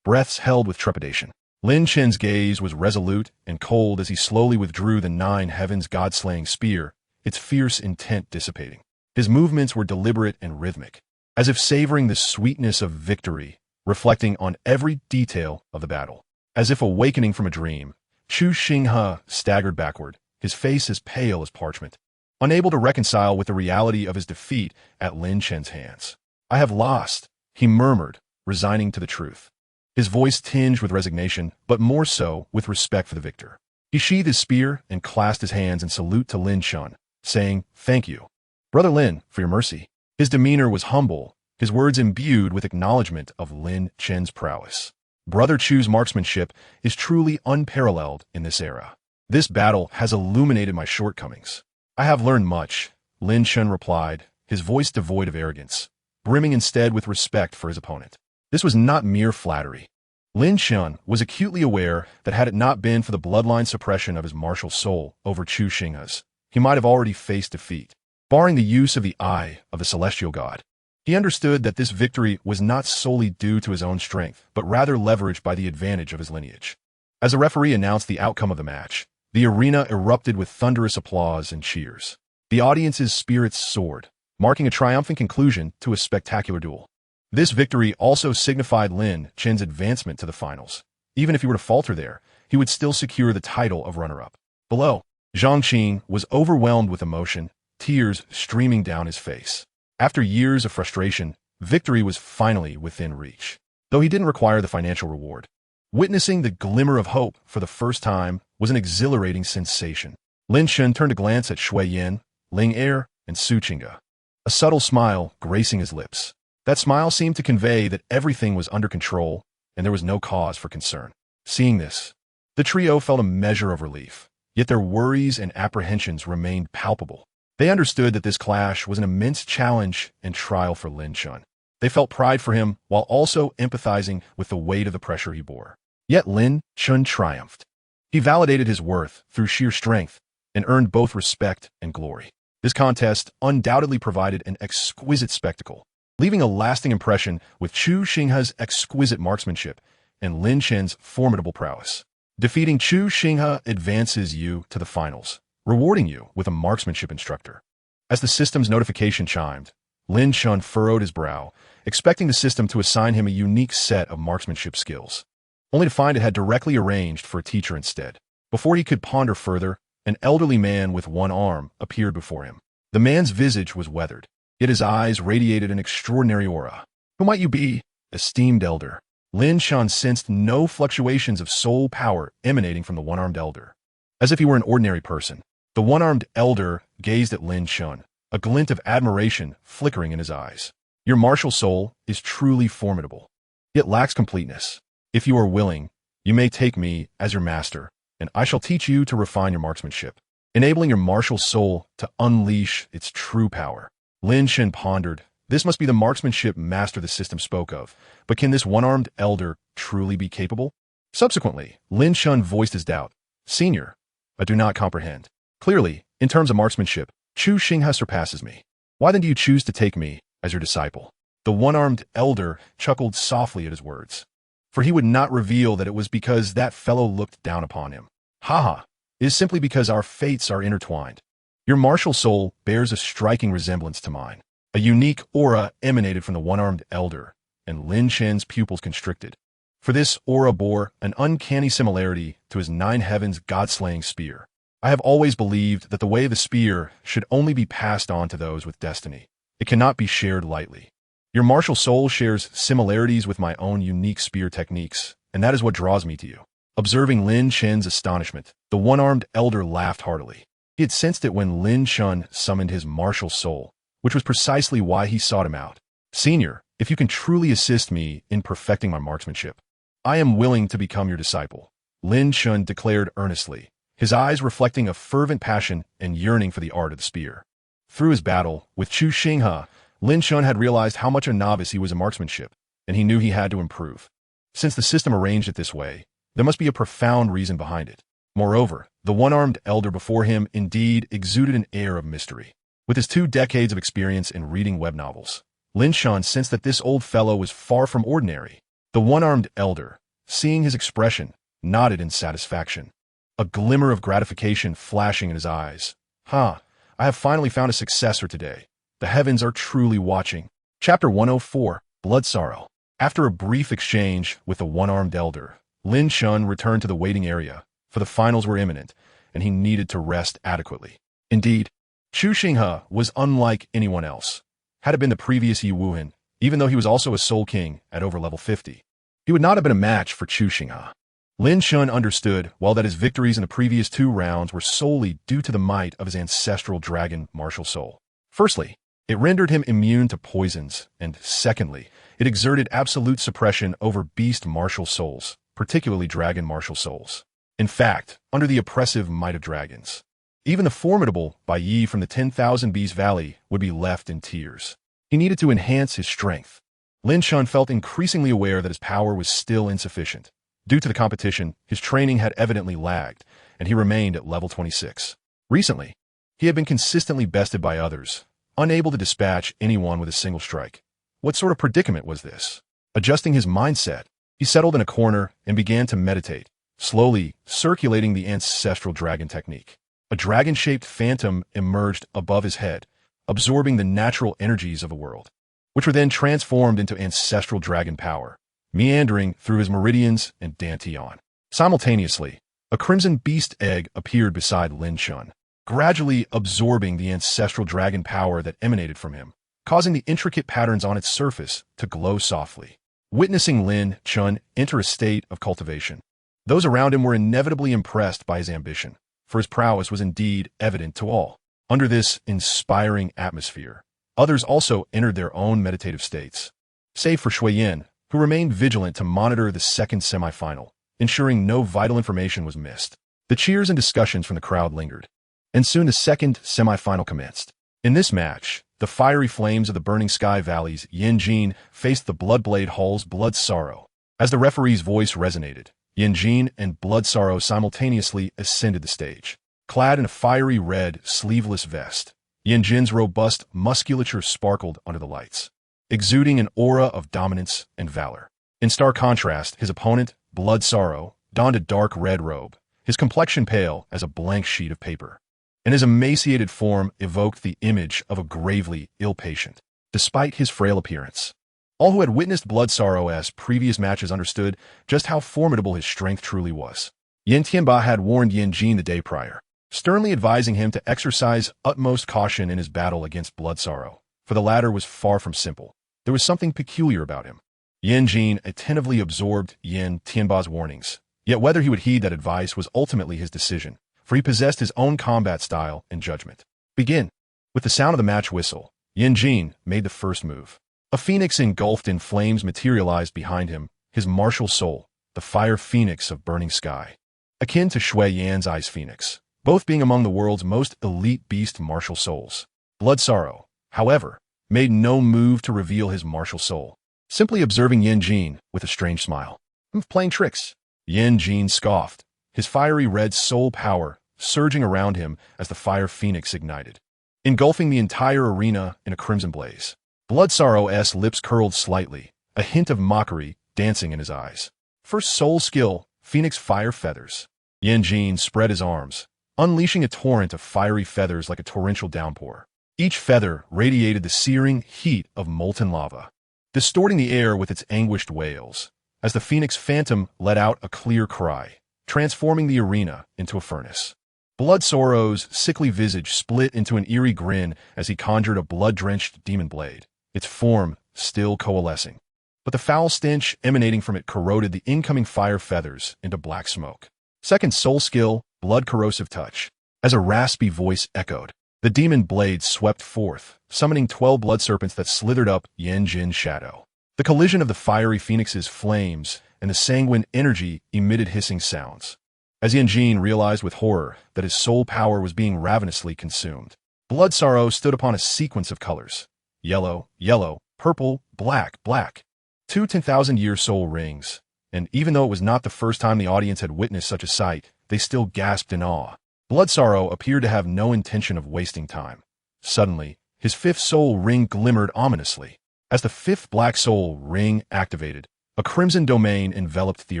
breaths held with trepidation. Lin Chen's gaze was resolute and cold as he slowly withdrew the 9 heavens god-slaying spear, its fierce intent dissipating. His movements were deliberate and rhythmic, as if savoring the sweetness of victory, reflecting on every detail of the battle. As if awakening from a dream, Chu Xinghe staggered backward, his face as pale as parchment, unable to reconcile with the reality of his defeat at Lin Chen's hands. "I have lost," he murmured, resigning to the truth. His voice tinged with resignation, but more so with respect for the victor. He sheathed his spear and clasped his hands in salute to Lin Chen, saying, "Thank you, Brother Lin, for your mercy." His demeanor was humble, his words imbued with acknowledgement of Lin Chen's prowess. Brother Chu's marksmanship is truly unparalleled in this era. This battle has illuminated my shortcomings. "I have learned much," Lin Chen replied, his voice devoid of arrogance, brimming instead with respect for his opponent. This was not mere flattery. Lin Chen was acutely aware that had it not been for the bloodline suppression of his martial soul over Chu Xinghe's, he might have already faced defeat. Barring the use of the eye of the celestial god, he understood that this victory was not solely due to his own strength, but rather leveraged by the advantage of his lineage. As the referee announced the outcome of the match, the arena erupted with thunderous applause and cheers. The audience's spirits soared, marking a triumphant conclusion to a spectacular duel. This victory also signified Lin Chen's advancement to the finals. Even if he were to falter there, he would still secure the title of runner-up. Below, Zhang Qing was overwhelmed with emotion, tears streaming down his face. After years of frustration, victory was finally within reach, though he didn't require the financial reward. Witnessing the glimmer of hope for the first time was an exhilarating sensation. Lin Chen turned to glance at Shui Yin, Ling Er, and Su Qingge, a subtle smile gracing his lips. That smile seemed to convey that everything was under control and there was no cause for concern. Seeing this, the trio felt a measure of relief, yet their worries and apprehensions remained palpable. They understood that this clash was an immense challenge and trial for Lin Chen. They felt pride for him while also empathizing with the weight of the pressure he bore. Yet Lin Chen triumphed. He validated his worth through sheer strength and earned both respect and glory. This contest undoubtedly provided an exquisite spectacle, leaving a lasting impression with Chu Xinghe's exquisite marksmanship and Lin Chen's formidable prowess. Defeating Chu Xinghe advances you to the finals, rewarding you with a marksmanship instructor. As the system's notification chimed, Lin Chen furrowed his brow, expecting the system to assign him a unique set of marksmanship skills, only to find it had directly arranged for a teacher instead. Before he could ponder further, an elderly man with one arm appeared before him. The man's visage was weathered, yet his eyes radiated an extraordinary aura. "Who might you be, esteemed elder?" Lin Chen sensed no fluctuations of soul power emanating from the one-armed elder. As if he were an ordinary person, the one-armed elder gazed at Lin Chen, a glint of admiration flickering in his eyes. "Your martial soul is truly formidable, yet lacks completeness. If you are willing, you may take me as your master, and I shall teach you to refine your marksmanship, enabling your martial soul to unleash its true power." Lin Chen pondered. This must be the marksmanship master the system spoke of, but can this one-armed elder truly be capable? Subsequently, Lin Chen voiced his doubt. "Senior, I do not comprehend. Clearly, in terms of marksmanship, Chu Xinghe surpasses me. Why then do you choose to take me as your disciple?" The one-armed elder chuckled softly at his words, for he would not reveal that it was because that fellow looked down upon him. "Haha, it is simply because our fates are intertwined. Your martial soul bears a striking resemblance to mine." A unique aura emanated from the one-armed elder, and Lin Chen's pupils constricted, for this aura bore an uncanny similarity to his 9 heavens god-slaying spear. "I have always believed that the way of the spear should only be passed on to those with destiny. It cannot be shared lightly. Your martial soul shares similarities with my own unique spear techniques, and that is what draws me to you." Observing Lin Chen's astonishment, the one-armed elder laughed heartily. He had sensed it when Lin Chen summoned his martial soul, which was precisely why he sought him out. "Senior, if you can truly assist me in perfecting my marksmanship, I am willing to become your disciple," Lin Chen declared earnestly, his eyes reflecting a fervent passion and yearning for the art of the spear. Through his battle with Chu Xinghe, Lin Chen had realized how much a novice he was in marksmanship, and he knew he had to improve. Since the system arranged it this way, there must be a profound reason behind it. Moreover, the one-armed elder before him indeed exuded an air of mystery. With his 2 decades of experience in reading web novels, Lin Chen sensed that this old fellow was far from ordinary. The one-armed elder, seeing his expression, nodded in satisfaction, a glimmer of gratification flashing in his eyes. I have finally found a successor today. The heavens are truly watching. Chapter 104, Blood Sorrow. After a brief exchange with the one-armed elder, Lin Chen returned to the waiting area, for the finals were imminent, and he needed to rest adequately. Indeed, Chu Xinghe was unlike anyone else. Had it been the previous Yi Wuhan, even though he was also a Soul King at over level 50, he would not have been a match for Chu Xinghe. Lin Chen understood well that his victories in the previous 2 rounds were solely due to the might of his ancestral dragon martial soul. Firstly, it rendered him immune to poisons, and secondly, it exerted absolute suppression over beast martial souls, particularly dragon martial souls. In fact, under the oppressive might of dragons, even the formidable Bai Yi from the 10,000 Beast Valley would be left in tears. He needed to enhance his strength. Lin Chen felt increasingly aware that his power was still insufficient. Due to the competition, his training had evidently lagged, and he remained at level 26. Recently, he had been consistently bested by others, unable to dispatch anyone with a single strike. What sort of predicament was this? Adjusting his mindset, he settled in a corner and began to meditate, slowly circulating the ancestral dragon technique. A dragon-shaped phantom emerged above his head, absorbing the natural energies of the world, which were then transformed into ancestral dragon power, meandering through his meridians and dantian. Simultaneously, a crimson beast egg appeared beside Lin Chen, gradually absorbing the ancestral dragon power that emanated from him, causing the intricate patterns on its surface to glow softly. Witnessing Lin Chen enter a state of cultivation, those around him were inevitably impressed by his ambition, for his prowess was indeed evident to all. Under this inspiring atmosphere, others also entered their own meditative states, save for Shui Yin, who remained vigilant to monitor the second semifinal, ensuring no vital information was missed. The cheers and discussions from the crowd lingered, and soon the second semifinal commenced. In this match, the fiery flames of the Burning Sky Valley's Yanjin faced the Bloodblade Hall's Blood Sorrow. As the referee's voice resonated, Yanjin and Blood Sorrow simultaneously ascended the stage. Clad in a fiery red, sleeveless vest, Yanjin's robust musculature sparkled under the lights, exuding an aura of dominance and valor. In stark contrast, his opponent, Blood Sorrow, donned a dark red robe, his complexion pale as a blank sheet of paper, and his emaciated form evoked the image of a gravely ill patient. Despite his frail appearance, all who had witnessed Blood Sorrow's previous matches understood just how formidable his strength truly was. Yin Tianba had warned Yanjin the day prior, sternly advising him to exercise utmost caution in his battle against Blood Sorrow, for the latter was far from simple. There was something peculiar about him. Yanjin attentively absorbed Yin Tianba's warnings, yet whether he would heed that advice was ultimately his decision, for he possessed his own combat style and judgment. Begin. With the sound of the match whistle, Yanjin made the first move. A phoenix engulfed in flames materialized behind him, his martial soul, the fire phoenix of Burning Sky, akin to Shui Yan's Ice Phoenix, both being among the world's most elite beast martial souls. Blood Sorrow, however, made no move to reveal his martial soul, simply observing Yanjin with a strange smile. "I'm playing tricks." Yanjin scoffed, his fiery red soul power surging around him as the fire phoenix ignited, engulfing the entire arena in a crimson blaze. Blood Sorrow's lips curled slightly, a hint of mockery dancing in his eyes. First soul skill, Phoenix Fire Feathers. Yanjin spread his arms, unleashing a torrent of fiery feathers like a torrential downpour. Each feather radiated the searing heat of molten lava, distorting the air with its anguished wails, as the Phoenix Phantom let out a clear cry, transforming the arena into a furnace. Blood Sorrow's sickly visage split into an eerie grin as he conjured a blood-drenched demon blade, its form still coalescing, but the foul stench emanating from it corroded the incoming fire feathers into black smoke. Second soul skill, Blood Corrosive Touch. As a raspy voice echoed, the demon blade swept forth, summoning 12 blood serpents that slithered up Yanjin's shadow. The collision of the fiery phoenix's flames and the sanguine energy emitted hissing sounds, as Yanjin realized with horror that his soul power was being ravenously consumed. Blood Sorrow stood upon a sequence of colors: yellow, yellow, purple, black, black. 2 10,000-year soul rings, and even though it was not the first time the audience had witnessed such a sight, they still gasped in awe. Blood Sorrow appeared to have no intention of wasting time. Suddenly, his 5th soul ring glimmered ominously. As the 5th black soul ring activated, A crimson domain enveloped the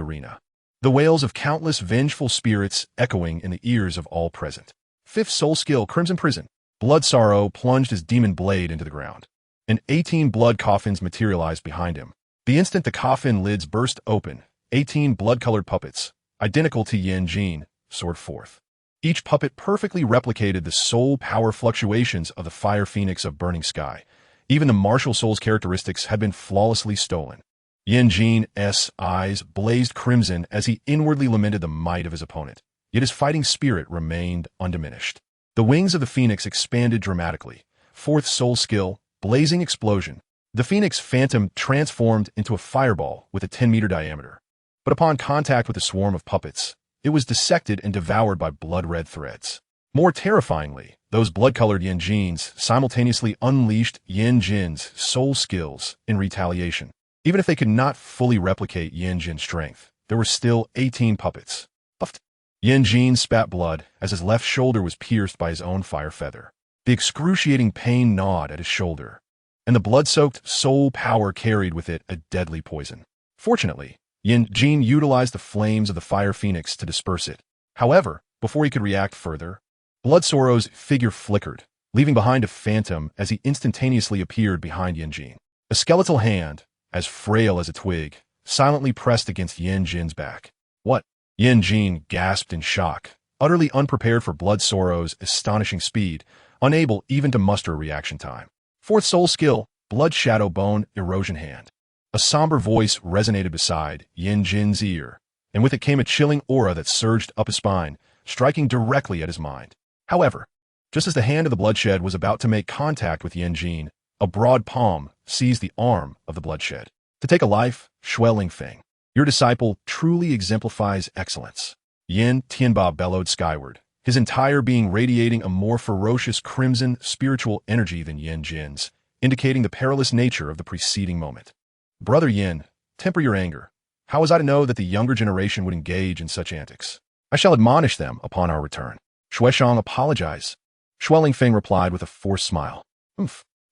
arena, the wails of countless vengeful spirits echoing in the ears of all present. Fifth soul skill, Crimson Prison. Blood Sorrow plunged his demon blade into the ground, and 18 blood coffins materialized behind him. The instant the coffin lids burst open, 18 blood-colored puppets, identical to Yin Jin, soared forth. Each puppet perfectly replicated the soul power fluctuations of the fire phoenix of Burning Sky. Even the martial soul's characteristics had been flawlessly stolen. Yin Jin's eyes blazed crimson as he inwardly lamented the might of his opponent, yet his fighting spirit remained undiminished. The wings of the phoenix expanded dramatically. Fourth soul skill, Blazing Explosion. The phoenix phantom transformed into a fireball with a 10-meter diameter. But upon contact with a swarm of puppets, it was dissected and devoured by blood-red threads. More terrifyingly, those blood-colored Yin Jins simultaneously unleashed Yin Jin's soul skills in retaliation. Even if they could not fully replicate Yin Jin's strength, there were still 18 puppets. Puffed. Yin Jin spat blood as his left shoulder was pierced by his own fire feather. The excruciating pain gnawed at his shoulder, and the blood-soaked soul power carried with it a deadly poison. Fortunately, Yin Jin utilized the flames of the fire phoenix to disperse it. However, before he could react further, Blood Sorrow's figure flickered, leaving behind a phantom as he instantaneously appeared behind Yin Jin. A skeletal hand, as frail as a twig, silently pressed against Yin Jin's back. What? Yin Jin gasped in shock, utterly unprepared for Blood Sorrow's astonishing speed, unable even to muster a reaction time. Fourth soul skill, Blood Shadow Bone Erosion Hand. A somber voice resonated beside Yin Jin's ear, and with it came a chilling aura that surged up his spine, striking directly at his mind. However, just as the hand of the bloodshed was about to make contact with Yin Jin, a broad palm seized the arm of the bloodshed. To take a life, Shui Lingfeng. Your disciple truly exemplifies excellence. Yin Tianba bellowed skyward, his entire being radiating a more ferocious crimson spiritual energy than Yin Jin's, indicating the perilous nature of the preceding moment. Brother Yin, temper your anger. How was I to know that the younger generation would engage in such antics? I shall admonish them upon our return. Shueshang apologized. Shui Lingfeng replied with a forced smile.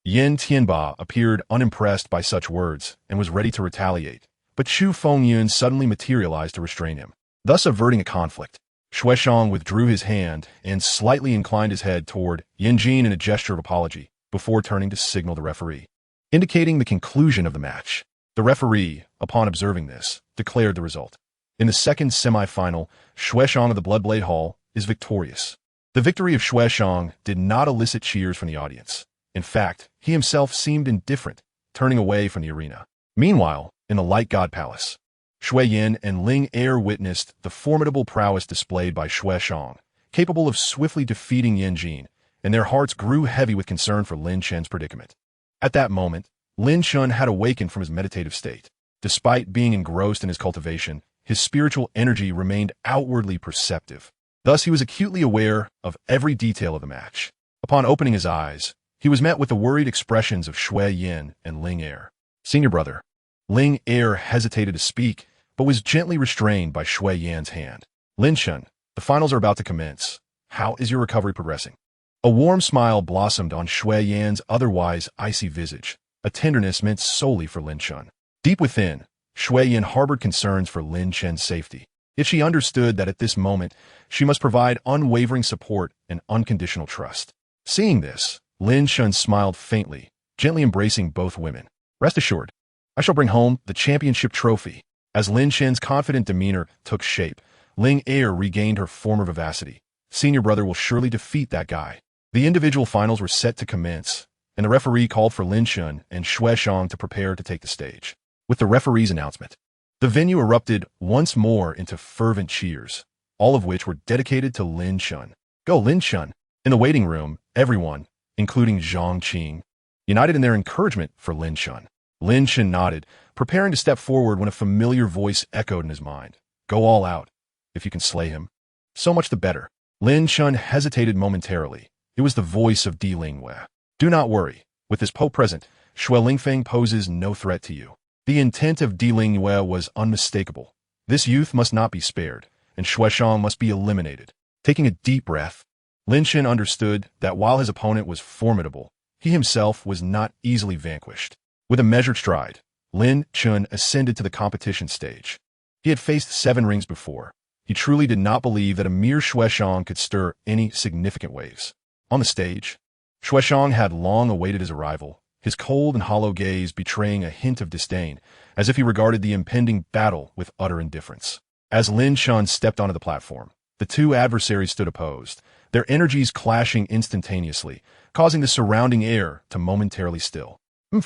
Yin Tianba appeared unimpressed by such words and was ready to retaliate, but Chu Fengyun suddenly materialized to restrain him, thus averting a conflict. Shueshang withdrew his hand and slightly inclined his head toward Yin Jin in a gesture of apology, before turning to signal the referee, indicating the conclusion of the match. The referee, upon observing this, declared the result. In the second semi-final, Shueshang of the Bloodblade Hall is victorious. The victory of Shueshang did not elicit cheers from the audience. In fact, he himself seemed indifferent, turning away from the arena. Meanwhile, in the Light God Palace, Shui Yin and Ling Er witnessed the formidable prowess displayed by Shueshang, capable of swiftly defeating Yin Jin, and their hearts grew heavy with concern for Lin Chen's predicament. At that moment, Lin Chen had awakened from his meditative state. Despite being engrossed in his cultivation, his spiritual energy remained outwardly perceptive. Thus, he was acutely aware of every detail of the match. Upon opening his eyes, he was met with the worried expressions of Shui Yin and Ling Er. Senior brother. Ling Er hesitated to speak, but was gently restrained by Shui Yan's hand. Lin Chen, the finals are about to commence. How is your recovery progressing? A warm smile blossomed on Shui Yan's otherwise icy visage, a tenderness meant solely for Lin Chen. Deep within, Shui Yin harbored concerns for Lin Chen's safety. Yet she understood that at this moment, she must provide unwavering support and unconditional trust. Seeing this, Lin Chen smiled faintly, gently embracing both women. Rest assured, I shall bring home the championship trophy. As Lin Chen's confident demeanor took shape, Ling Er regained her former vivacity. Senior brother will surely defeat that guy. The individual finals were set to commence, and the referee called for Lin Chen and Shueshang to prepare to take the stage. With the referee's announcement, the venue erupted once more into fervent cheers, all of which were dedicated to Lin Chen. Go Lin Chen! In the waiting room, everyone, including Zhang Qing, united in their encouragement for Lin Chen. Lin Chen nodded, preparing to step forward when a familiar voice echoed in his mind. Go all out. If you can slay him, so much the better. Lin Chen hesitated momentarily. It was the voice of Di Lingwei. Do not worry. With this Pope present, Shui Lingfeng poses no threat to you. The intent of Di Lingwei was unmistakable. This youth must not be spared, and Shueshang must be eliminated. Taking a deep breath, Lin Chen understood that while his opponent was formidable, he himself was not easily vanquished. With a measured stride, Lin Chen ascended to the competition stage. He had faced 7 rings before. He truly did not believe that a mere Shueshang could stir any significant waves. On the stage, Shueshang had long awaited his arrival, his cold and hollow gaze betraying a hint of disdain, as if he regarded the impending battle with utter indifference. As Lin Chen stepped onto the platform, the two adversaries stood opposed, their energies clashing instantaneously, causing the surrounding air to momentarily still.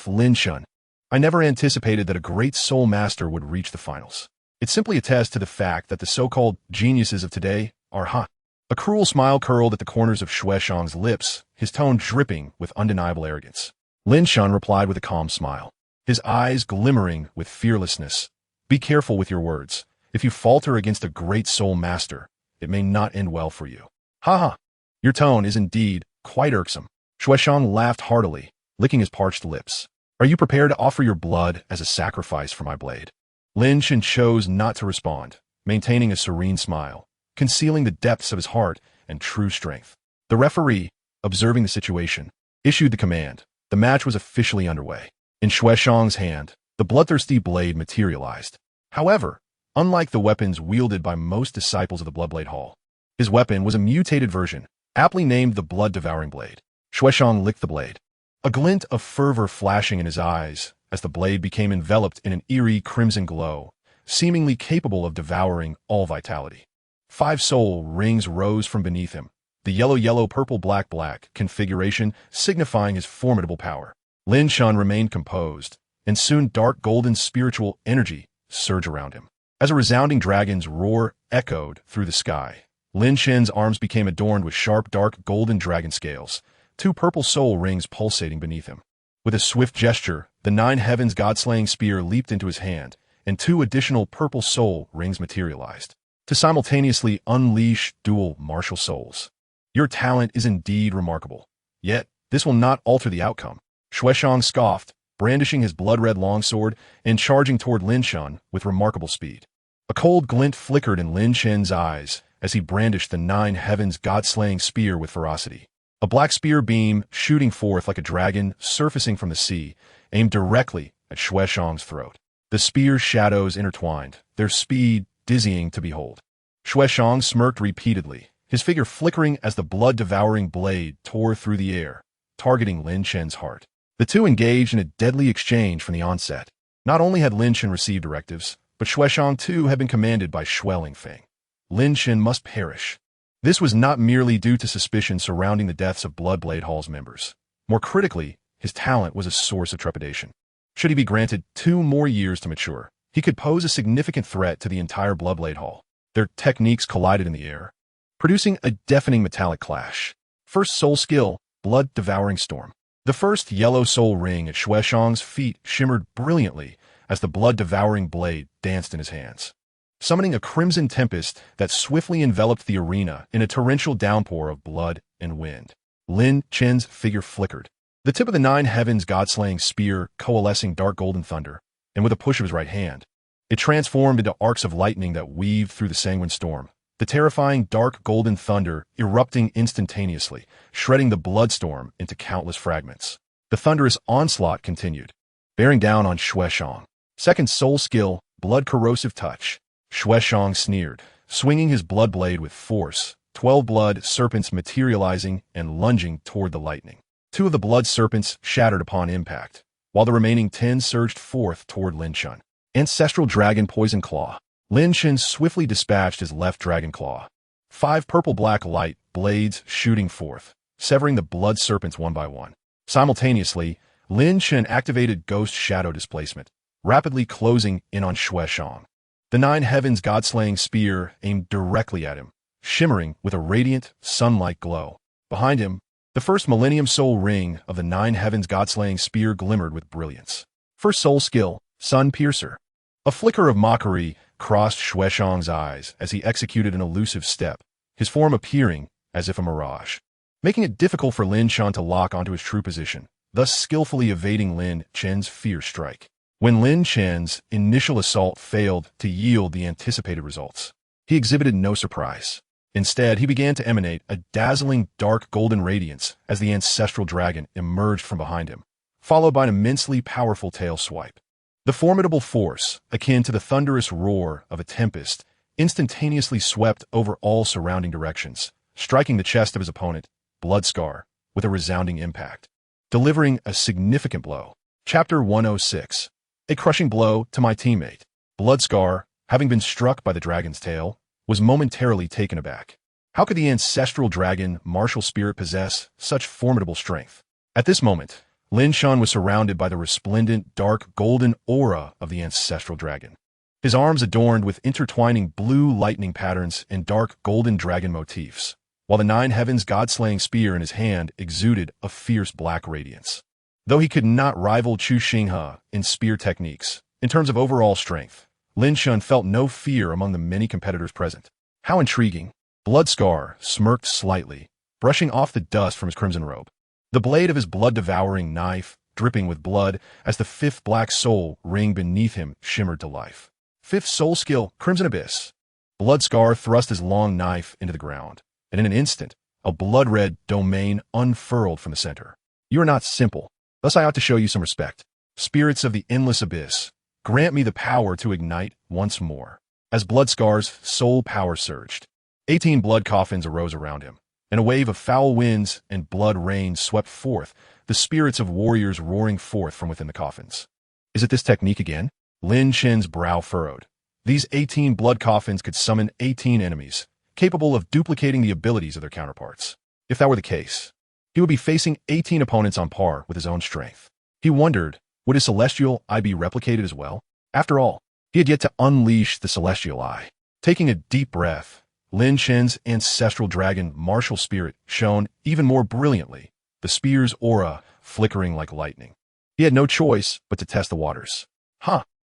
Lin Chen, I never anticipated that a great soul master would reach the finals. It simply attests to the fact that the so-called geniuses of today are hot. A cruel smile curled at the corners of Shueshang's lips, his tone dripping with undeniable arrogance. Lin Chen replied with a calm smile, his eyes glimmering with fearlessness. Be careful with your words. If you falter against a great soul master, it may not end well for you. Ha! Your tone is indeed quite irksome. Shueshang laughed heartily, licking his parched lips. Are you prepared to offer your blood as a sacrifice for my blade? Lin Chen chose not to respond, maintaining a serene smile, concealing the depths of his heart and true strength. The referee, observing the situation, issued the command. The match was officially underway. In Shueshang's hand, the bloodthirsty blade materialized. However, unlike the weapons wielded by most disciples of the Bloodblade Hall, his weapon was a mutated version, aptly named the Blood-Devouring Blade. Shueshang licked the blade, a glint of fervor flashing in his eyes as the blade became enveloped in an eerie crimson glow, seemingly capable of devouring all vitality. 5 soul rings rose from beneath him, the yellow-yellow-purple-black-black configuration signifying his formidable power. Lin Chen remained composed, and soon dark golden spiritual energy surged around him. As a resounding dragon's roar echoed through the sky, Lin Chen's arms became adorned with sharp dark golden dragon scales, 2 purple soul rings pulsating beneath him. With a swift gesture, the 9 heavens god-slaying spear leaped into his hand, and 2 additional purple soul rings materialized, to simultaneously unleash dual martial souls. Your talent is indeed remarkable. Yet, this will not alter the outcome. Shueshang scoffed, brandishing his blood-red longsword and charging toward Lin Chen with remarkable speed. A cold glint flickered in Lin Chen's eyes as he brandished the 9 heavens god-slaying spear with ferocity. A black spear beam, shooting forth like a dragon surfacing from the sea, aimed directly at Shueshang's throat. The spear's shadows intertwined, their speed dizzying to behold. Shueshang smirked repeatedly, his figure flickering as the blood-devouring blade tore through the air, targeting Lin Chen's heart. The two engaged in a deadly exchange from the onset. Not only had Lin Chen received directives, but Shueshang too had been commanded by Shueling Feng. Lin Chen must perish. This was not merely due to suspicion surrounding the deaths of Bloodblade Hall's members. More critically, his talent was a source of trepidation. Should he be granted 2 more years to mature, he could pose a significant threat to the entire Bloodblade Hall. Their techniques collided in the air, producing a deafening metallic clash. First soul skill, Blood-Devouring Storm. The first yellow soul ring at Shueshang's feet shimmered brilliantly as the blood-devouring blade danced in his hands, summoning a crimson tempest that swiftly enveloped the arena in a torrential downpour of blood and wind. Lin Chen's figure flickered, the tip of the 9 heavens god-slaying spear coalescing dark golden thunder, and with a push of his right hand, it transformed into arcs of lightning that weaved through the sanguine storm, the terrifying dark golden thunder erupting instantaneously, shredding the bloodstorm into countless fragments. The thunderous onslaught continued, bearing down on Shueshang. Second soul skill, Blood-Corrosive Touch. Shueshang sneered, swinging his blood blade with force, 12 blood serpents materializing and lunging toward the lightning. 2 of the blood serpents shattered upon impact, while the remaining 10 surged forth toward Lin Chen. Ancestral Dragon Poison Claw. Lin Chen swiftly dispatched his left dragon claw. 5 purple-black light blades shooting forth, severing the blood serpents one by one. Simultaneously, Lin Chen activated Ghost Shadow Displacement, rapidly closing in on Shueshang. The 9 heavens god-slaying spear aimed directly at him, shimmering with a radiant, sun-like glow. Behind him, the first Millennium Soul Ring of the 9 heavens god-slaying spear glimmered with brilliance. First soul skill, Sun Piercer. A flicker of mockery crossed Shueshang's eyes as he executed an elusive step, his form appearing as if a mirage, making it difficult for Lin Chen to lock onto his true position, thus skillfully evading Lin Chen's fierce strike. When Lin Chen's initial assault failed to yield the anticipated results, he exhibited no surprise. Instead, he began to emanate a dazzling dark golden radiance as the ancestral dragon emerged from behind him, followed by an immensely powerful tail swipe. The formidable force, akin to the thunderous roar of a tempest, instantaneously swept over all surrounding directions, striking the chest of his opponent, Bloodscar, with a resounding impact, delivering a significant blow. Chapter 106. A crushing blow to my teammate. Bloodscar, having been struck by the dragon's tail, was momentarily taken aback. How could the ancestral dragon martial spirit possess such formidable strength? At this moment, Lin Chen was surrounded by the resplendent, dark, golden aura of the ancestral dragon. His arms adorned with intertwining blue lightning patterns and dark golden dragon motifs, while the nine heavens god-slaying spear in his hand exuded a fierce black radiance. Though he could not rival Chu Xinghe in spear techniques, in terms of overall strength, Lin Chen felt no fear among the many competitors present. How intriguing! Bloodscar smirked slightly, brushing off the dust from his crimson robe. The blade of his blood-devouring knife, dripping with blood, as the fifth black soul ring beneath him shimmered to life. Fifth soul skill, Crimson Abyss. Bloodscar thrust his long knife into the ground, and in an instant, a blood-red domain unfurled from the center. You are not simple, thus I ought to show you some respect. Spirits of the endless abyss, grant me the power to ignite once more. As Bloodscar's soul power surged, 18 blood coffins arose around him, and a wave of foul winds and blood rain swept forth, the spirits of warriors roaring forth from within the coffins. Is it this technique again? Lin Chen's brow furrowed. These 18 blood coffins could summon 18 enemies, capable of duplicating the abilities of their counterparts. If that were the case, he would be facing 18 opponents on par with his own strength. He wondered, would his celestial eye be replicated as well? After all, he had yet to unleash the celestial eye. Taking a deep breath, Lin Chen's ancestral dragon martial spirit shone even more brilliantly, the spear's aura flickering like lightning. He had no choice but to test the waters.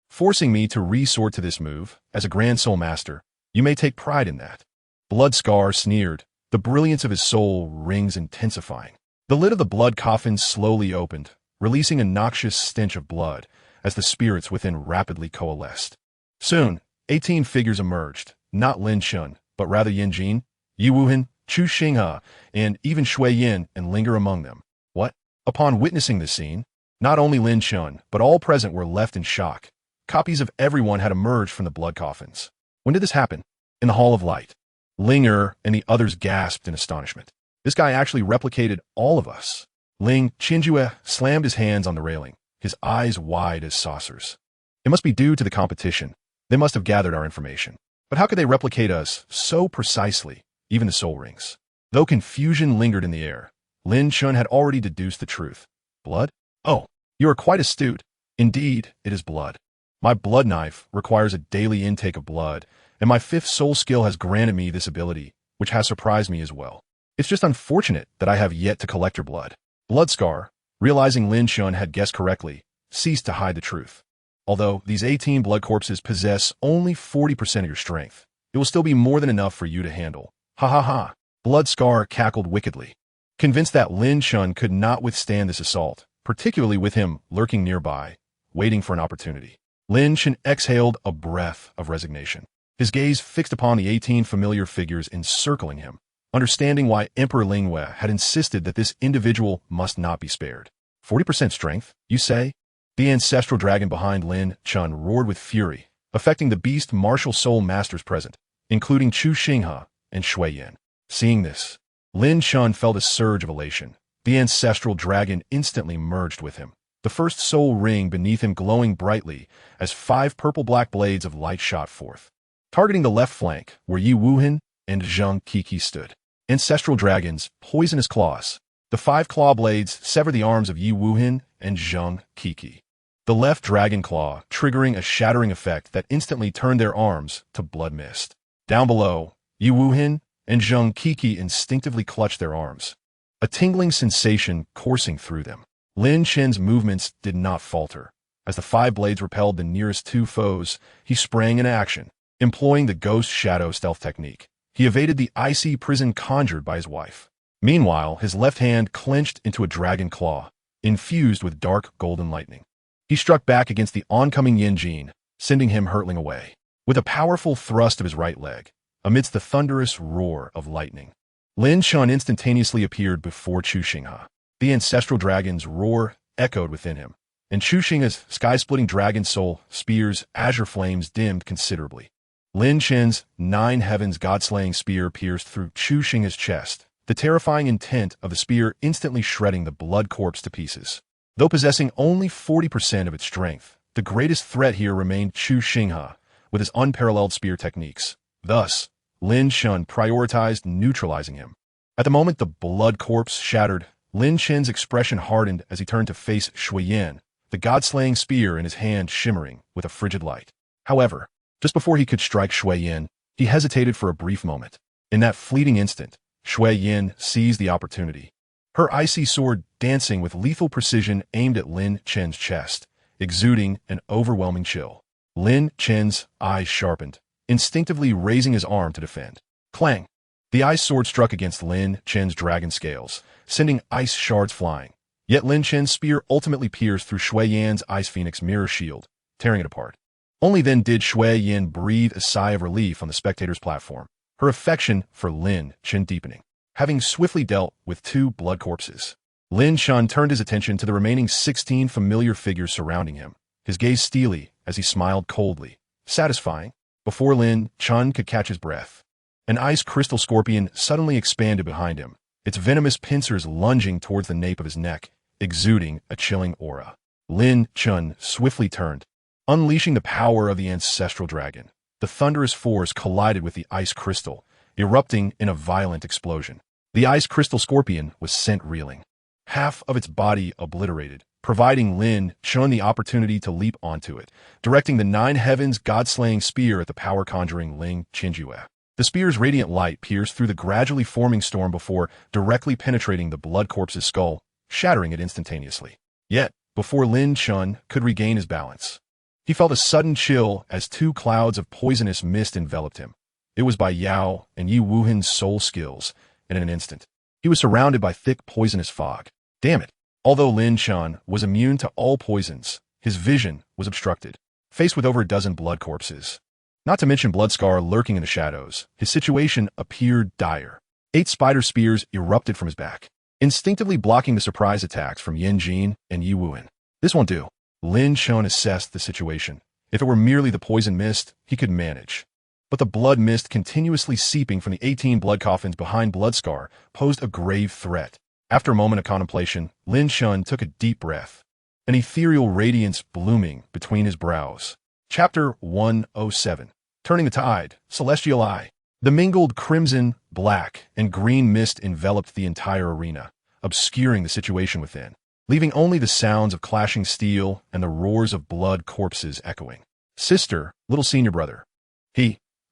Forcing me to resort to this move, as a Grand Soul Master, you may take pride in that. Bloodscar sneered, the brilliance of his soul rings intensifying. The lid of the blood coffin slowly opened, releasing a noxious stench of blood, as the spirits within rapidly coalesced. Soon, 18 figures emerged, not Lin Chen, but rather Yin Jin, Yi Wuhan, Chu Xinghe, and even Shui Yin, and linger among them. What? Upon witnessing this scene, not only Lin Chen, but all present were left in shock. Copies of everyone had emerged from the blood coffins. When did this happen? In the Hall of Light. Linger and the others gasped in astonishment. This guy actually replicated all of us. Ling Qinjue slammed his hands on the railing, his eyes wide as saucers. It must be due to the competition. They must have gathered our information. But how could they replicate us so precisely, even the soul rings? Though confusion lingered in the air, Lin Chen had already deduced the truth. Blood? Oh, you are quite astute. Indeed, it is blood. My blood knife requires a daily intake of blood, and my fifth soul skill has granted me this ability, which has surprised me as well. It's just unfortunate that I have yet to collect your blood. Bloodscar, realizing Lin Chen had guessed correctly, ceased to hide the truth. Although these 18 blood corpses possess only 40% of your strength, it will still be more than enough for you to handle. Ha ha ha. Bloodscar cackled wickedly, convinced that Lin Chen could not withstand this assault, particularly with him lurking nearby, waiting for an opportunity. Lin Chen exhaled a breath of resignation, his gaze fixed upon the 18 familiar figures encircling him, understanding why Emperor Lingwei had insisted that this individual must not be spared. 40% strength, you say? The ancestral dragon behind Lin Chen roared with fury, affecting the beast martial soul masters present, including Chu Xinghe and Shui Yin. Seeing this, Lin Chen felt a surge of elation. The ancestral dragon instantly merged with him, the first soul ring beneath him glowing brightly as 5 purple-black blades of light shot forth. Targeting the left flank, where Yi Wuhan and Zheng Qiki stood. Ancestral dragons, poisonous claws. The 5 claw blades sever the arms of Yi Wuhan and Zheng Qiki. The left dragon claw triggering a shattering effect that instantly turned their arms to blood mist. Down below, Yi Wuhan and Zheng Qiki instinctively clutched their arms, a tingling sensation coursing through them. Lin Chen's movements did not falter. As the 5 blades repelled the nearest 2 foes, he sprang into action, employing the ghost shadow stealth technique. He evaded the icy prison conjured by his wife. Meanwhile, his left hand clenched into a dragon claw, infused with dark golden lightning. He struck back against the oncoming Yin Jin, sending him hurtling away, with a powerful thrust of his right leg, amidst the thunderous roar of lightning. Lin Chen instantaneously appeared before Chu Xinghe. The ancestral dragon's roar echoed within him, and Chuxing's sky-splitting dragon soul spear's azure flames dimmed considerably. Lin Chen's nine heavens god-slaying spear pierced through Chuxing's chest, the terrifying intent of the spear instantly shredding the blood corpse to pieces. Though possessing only 40% of its strength, the greatest threat here remained Chuxingha, with his unparalleled spear techniques. Thus, Lin Chen prioritized neutralizing him. At the moment the blood corpse shattered, Lin Chen's expression hardened as he turned to face Shuiyan, the god-slaying spear in his hand shimmering with a frigid light. However, just before he could strike Shuiyan, he hesitated for a brief moment. In that fleeting instant, Shuiyan seized the opportunity. Her icy sword dancing with lethal precision aimed at Lin Chen's chest, exuding an overwhelming chill. Lin Chen's eyes sharpened, instinctively raising his arm to defend. Clang! The ice sword struck against Lin Chen's dragon scales, sending ice shards flying. Yet Lin Chen's spear ultimately pierced through Shuiyan's Ice Phoenix mirror shield, tearing it apart. Only then did Shuiyan breathe a sigh of relief on the spectator's platform, her affection for Lin Chen deepening. Having swiftly dealt with two blood corpses, Lin Chen turned his attention to the remaining 16 familiar figures surrounding him, his gaze steely as he smiled coldly, satisfying. Before Lin Chen could catch his breath, an ice crystal scorpion suddenly expanded behind him, its venomous pincers lunging towards the nape of his neck, exuding a chilling aura. Lin Chen swiftly turned, unleashing the power of the ancestral dragon. The thunderous force collided with the ice crystal, erupting in a violent explosion. The ice crystal scorpion was sent reeling, half of its body obliterated, providing Lin Chen the opportunity to leap onto it, directing the nine heavens god-slaying spear at the power-conjuring Ling Qinjue. The spear's radiant light pierced through the gradually forming storm before directly penetrating the blood corpse's skull, shattering it instantaneously. Yet, before Lin Chen could regain his balance, he felt a sudden chill as two clouds of poisonous mist enveloped him. It was by Yao and Yi Wuhan's soul skills, and in an instant, he was surrounded by thick poisonous fog. Damn it! Although Lin Chen was immune to all poisons, his vision was obstructed. Faced with over a dozen blood corpses, not to mention Bloodscar lurking in the shadows, his situation appeared dire. 8 spider spears erupted from his back, instinctively blocking the surprise attacks from Yin Jin and Yi Wuhan. This won't do. Lin Chen assessed the situation. If it were merely the poison mist, he could manage. But the blood mist continuously seeping from the 18 blood coffins behind Bloodscar posed a grave threat. After a moment of contemplation, Lin Chen took a deep breath, an ethereal radiance blooming between his brows. Chapter 107. Turning the Tide, Celestial Eye. The mingled crimson, black, and green mist enveloped the entire arena, obscuring the situation within, leaving only the sounds of clashing steel and the roars of blood corpses echoing. Sister, little senior brother.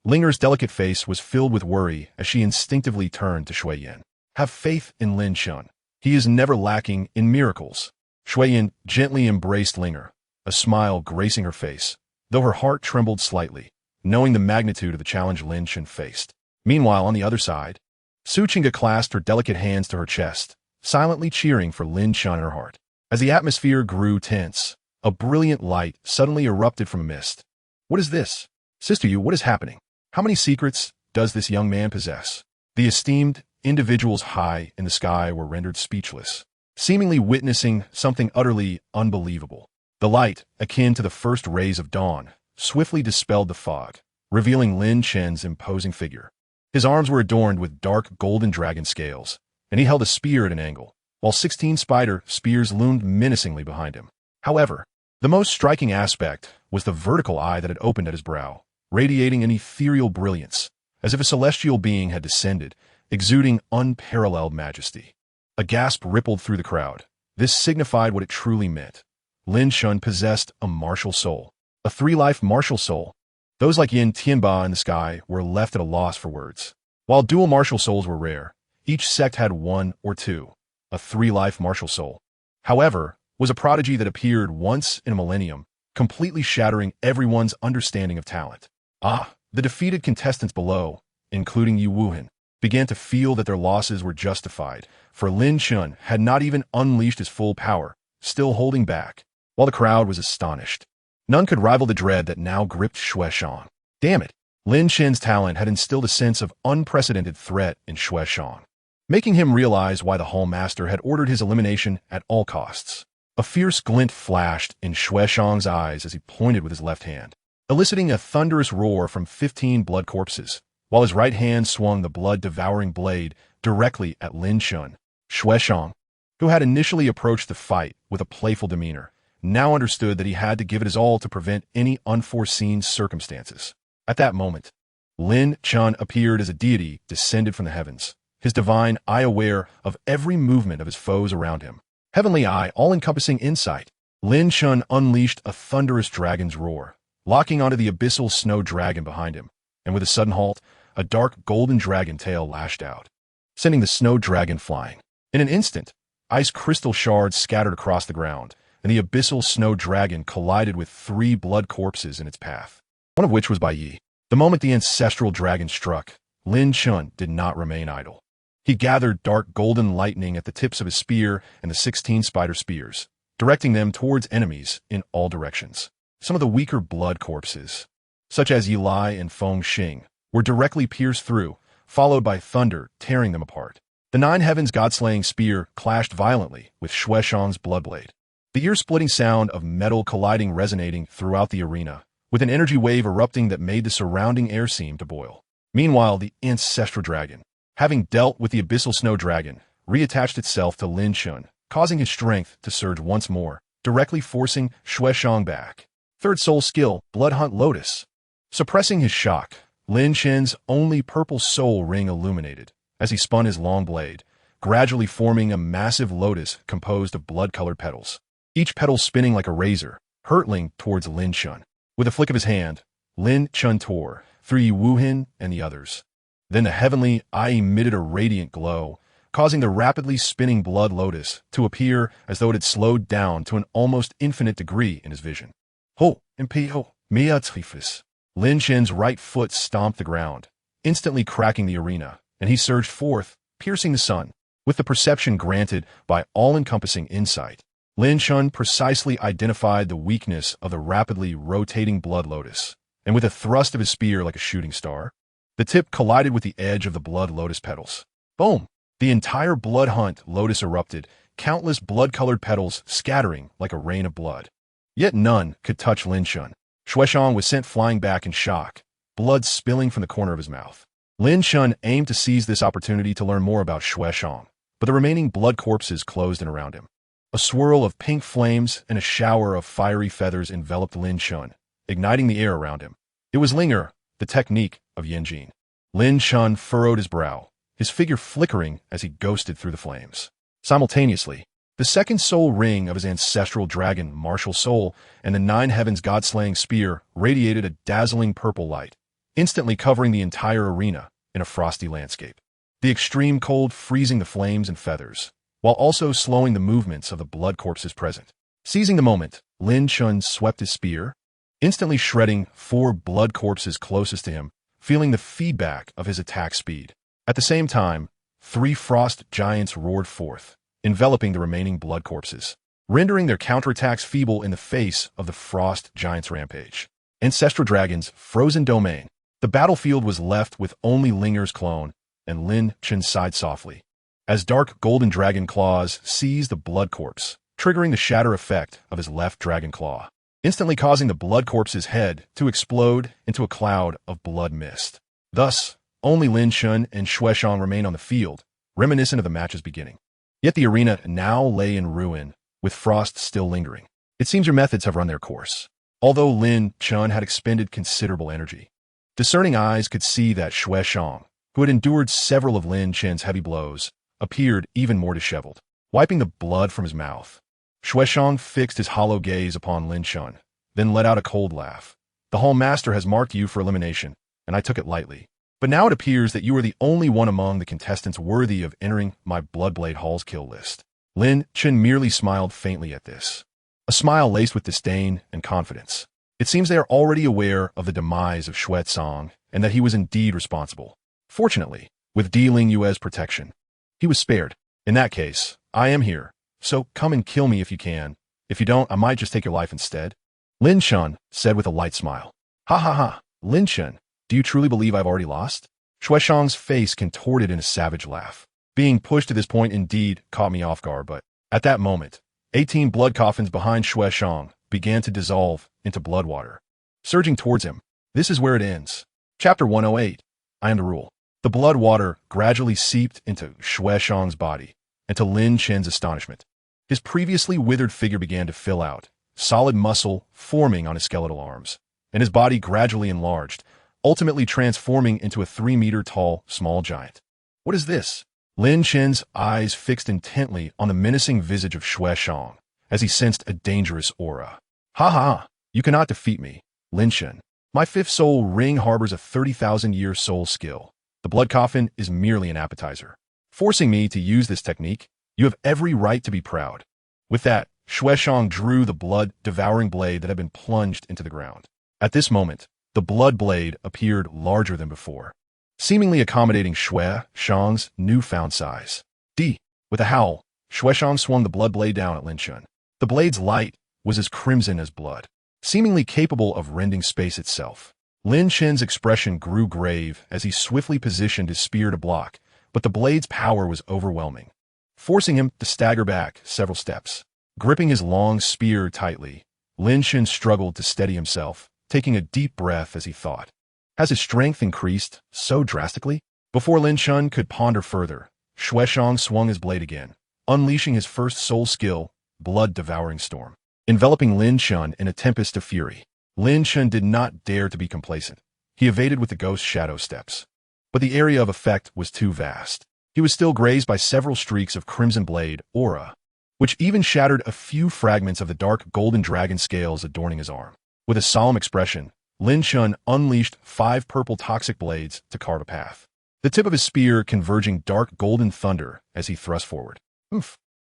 Linger's delicate face was filled with worry as she instinctively turned to Shuiyan. Have faith in Lin Chen. He is never lacking in miracles. Shuiyan gently embraced Linger, a smile gracing her face, though her heart trembled slightly, knowing the magnitude of the challenge Lin Chen faced. Meanwhile, on the other side, Su Qingge clasped her delicate hands to her chest, silently cheering for Lin Chen in her heart. As the atmosphere grew tense, a brilliant light suddenly erupted from a mist. What is this? Sister Yu, what is happening? How many secrets does this young man possess? The esteemed individuals high in the sky were rendered speechless, seemingly witnessing something utterly unbelievable. The light, akin to the first rays of dawn, swiftly dispelled the fog, revealing Lin Chen's imposing figure. His arms were adorned with dark golden dragon scales, and he held a spear at an angle, while 16 spider spears loomed menacingly behind him. However, the most striking aspect was the vertical eye that had opened at his brow, radiating an ethereal brilliance, as if a celestial being had descended, exuding unparalleled majesty. A gasp rippled through the crowd. This signified what it truly meant. Lin Chen possessed a martial soul, a 3-life martial soul. Those like Yin Tianba in the sky were left at a loss for words. While dual martial souls were rare, each sect had 1 or 2. A 3-life martial soul, however, was a prodigy that appeared once in a millennium, completely shattering everyone's understanding of talent. The defeated contestants below, including Yi Wuhan, began to feel that their losses were justified, for Lin Chen had not even unleashed his full power, still holding back, while the crowd was astonished. None could rival the dread that now gripped Shueshang. Damn it! Lin Chen's talent had instilled a sense of unprecedented threat in Shueshang, making him realize why the Hall Master had ordered his elimination at all costs. A fierce glint flashed in Shueshang's eyes as he pointed with his left hand, eliciting a thunderous roar from 15 blood corpses, while his right hand swung the blood-devouring blade directly at Lin Chen. Shueshang, who had initially approached the fight with a playful demeanor, now understood that he had to give it his all to prevent any unforeseen circumstances. At that moment, Lin Chen appeared as a deity descended from the heavens, his divine eye aware of every movement of his foes around him. Heavenly eye, all-encompassing insight. Lin Chen unleashed a thunderous dragon's roar, locking onto the abyssal snow dragon behind him, and with a sudden halt, a dark golden dragon tail lashed out, sending the snow dragon flying. In an instant, ice crystal shards scattered across the ground, and the abyssal snow dragon collided with 3 blood corpses in its path, one of which was Bai Yi. The moment the ancestral dragon struck, Lin Chen did not remain idle. He gathered dark golden lightning at the tips of his spear and the 16 spider spears, directing them towards enemies in all directions. Some of the weaker blood corpses, such as Yilai and Feng Xing, were directly pierced through, followed by thunder tearing them apart. The 9 Heavens God-slaying spear clashed violently with Shueshang's bloodblade, the ear-splitting sound of metal colliding resonating throughout the arena, with an energy wave erupting that made the surrounding air seem to boil. Meanwhile, the ancestral dragon, having dealt with the abyssal snow dragon, reattached itself to Lin Chen, causing his strength to surge once more, directly forcing Shueshang back. Third soul skill, Blood Hunt Lotus. Suppressing his shock, Lin Chen's only purple soul ring illuminated as he spun his long blade, gradually forming a massive lotus composed of blood-colored petals, each petal spinning like a razor, hurtling towards Lin Chen. With a flick of his hand, Lin Chen tore through Yi Wuhin and the others. Then the heavenly eye emitted a radiant glow, causing the rapidly spinning blood lotus to appear as though it had slowed down to an almost infinite degree in his vision. Ho, impeho, mia trifis. Lin Chen's right foot stomped the ground, instantly cracking the arena, and he surged forth, piercing the sun. With the perception granted by all-encompassing insight, Lin Chen precisely identified the weakness of the rapidly rotating blood lotus, and with a thrust of his spear like a shooting star, the tip collided with the edge of the blood lotus petals. Boom! The entire blood hunt lotus erupted, countless blood-colored petals scattering like a rain of blood. Yet none could touch Lin Chen. Shueshang was sent flying back in shock, blood spilling from the corner of his mouth. Lin Chen aimed to seize this opportunity to learn more about Shueshang, but the remaining blood corpses closed in around him. A swirl of pink flames and a shower of fiery feathers enveloped Lin Chen, igniting the air around him. It was Linger, the technique of Yanjin. Lin Chen furrowed his brow, his figure flickering as he ghosted through the flames. Simultaneously, the second soul ring of his ancestral dragon, Martial Soul, and the 9 Heavens God-slaying spear radiated a dazzling purple light, instantly covering the entire arena in a frosty landscape. The extreme cold freezing the flames and feathers, while also slowing the movements of the blood corpses present. Seizing the moment, Lin Chen swept his spear, instantly shredding 4 blood corpses closest to him, feeling the feedback of his attack speed. At the same time, 3 frost giants roared forth, enveloping the remaining blood corpses, rendering their counterattacks feeble in the face of the frost giants' rampage. Ancestral Dragon's frozen domain. The battlefield was left with only Linger's clone, and Lin Chen sighed softly, as dark golden dragon claws seized the blood corpse, triggering the shatter effect of his left dragon claw, instantly causing the blood corpse's head to explode into a cloud of blood mist. Thus, only Lin Chen and Shueshang remained on the field, reminiscent of the match's beginning. Yet the arena now lay in ruin, with frost still lingering. It seems your methods have run their course. Although Lin Chen had expended considerable energy, discerning eyes could see that Shueshang, who had endured several of Lin Chen's heavy blows, appeared even more disheveled. Wiping the blood from his mouth, Shueshang fixed his hollow gaze upon Lin Chen, then let out a cold laugh. The Hall Master has marked you for elimination, and I took it lightly. But now it appears that you are the only one among the contestants worthy of entering my Bloodblade Hall's kill list. Lin Chen merely smiled faintly at this, a smile laced with disdain and confidence. It seems they are already aware of the demise of Shueshang and that he was indeed responsible. Fortunately, with dealing Yue's protection, he was spared. In that case, I am here, so come and kill me if you can. If you don't, I might just take your life instead. Lin Chen said with a light smile. Ha ha ha, Lin Chen, do you truly believe I've already lost? Shueshang's face contorted in a savage laugh. Being pushed to this point indeed caught me off guard, but at that moment, 18 blood coffins behind Shui Shang began to dissolve into blood water, surging towards him. This is where it ends. Chapter 108. I am the rule. The blood water gradually seeped into Shui Shang's body, and to Lin Chen's astonishment, his previously withered figure began to fill out, solid muscle forming on his skeletal arms, and his body gradually enlarged, ultimately transforming into a 3-meter-tall small giant. What is this? Lin Chen's eyes fixed intently on the menacing visage of Shui Shang, as he sensed a dangerous aura. Ha ha! You cannot defeat me, Lin Chen. My fifth soul ring harbors a 30,000-year soul skill. The blood coffin is merely an appetizer. Forcing me to use this technique, you have every right to be proud. With that, Shui Shang drew the blood-devouring blade that had been plunged into the ground. At this moment, the blood blade appeared larger than before, seemingly accommodating Shui Shang's newfound size. With a howl, Shui Shang swung the blood blade down at Lin Chen. The blade's light was as crimson as blood, seemingly capable of rending space itself. Lin Chen's expression grew grave as he swiftly positioned his spear to block, but the blade's power was overwhelming, forcing him to stagger back several steps. Gripping his long spear tightly, Lin Chen struggled to steady himself, taking a deep breath as he thought. Has his strength increased so drastically? Before Lin Chen could ponder further, Shui Shang swung his blade again, unleashing his first soul skill, blood-devouring storm, enveloping Lin Chen in a tempest of fury. Lin Chen did not dare to be complacent. He evaded with the ghost shadow steps. But the area of effect was too vast. He was still grazed by several streaks of crimson blade aura, which even shattered a few fragments of the dark golden dragon scales adorning his arm. With a solemn expression, Lin Chen unleashed 5 purple toxic blades to carve a path, the tip of his spear converging dark golden thunder as he thrust forward.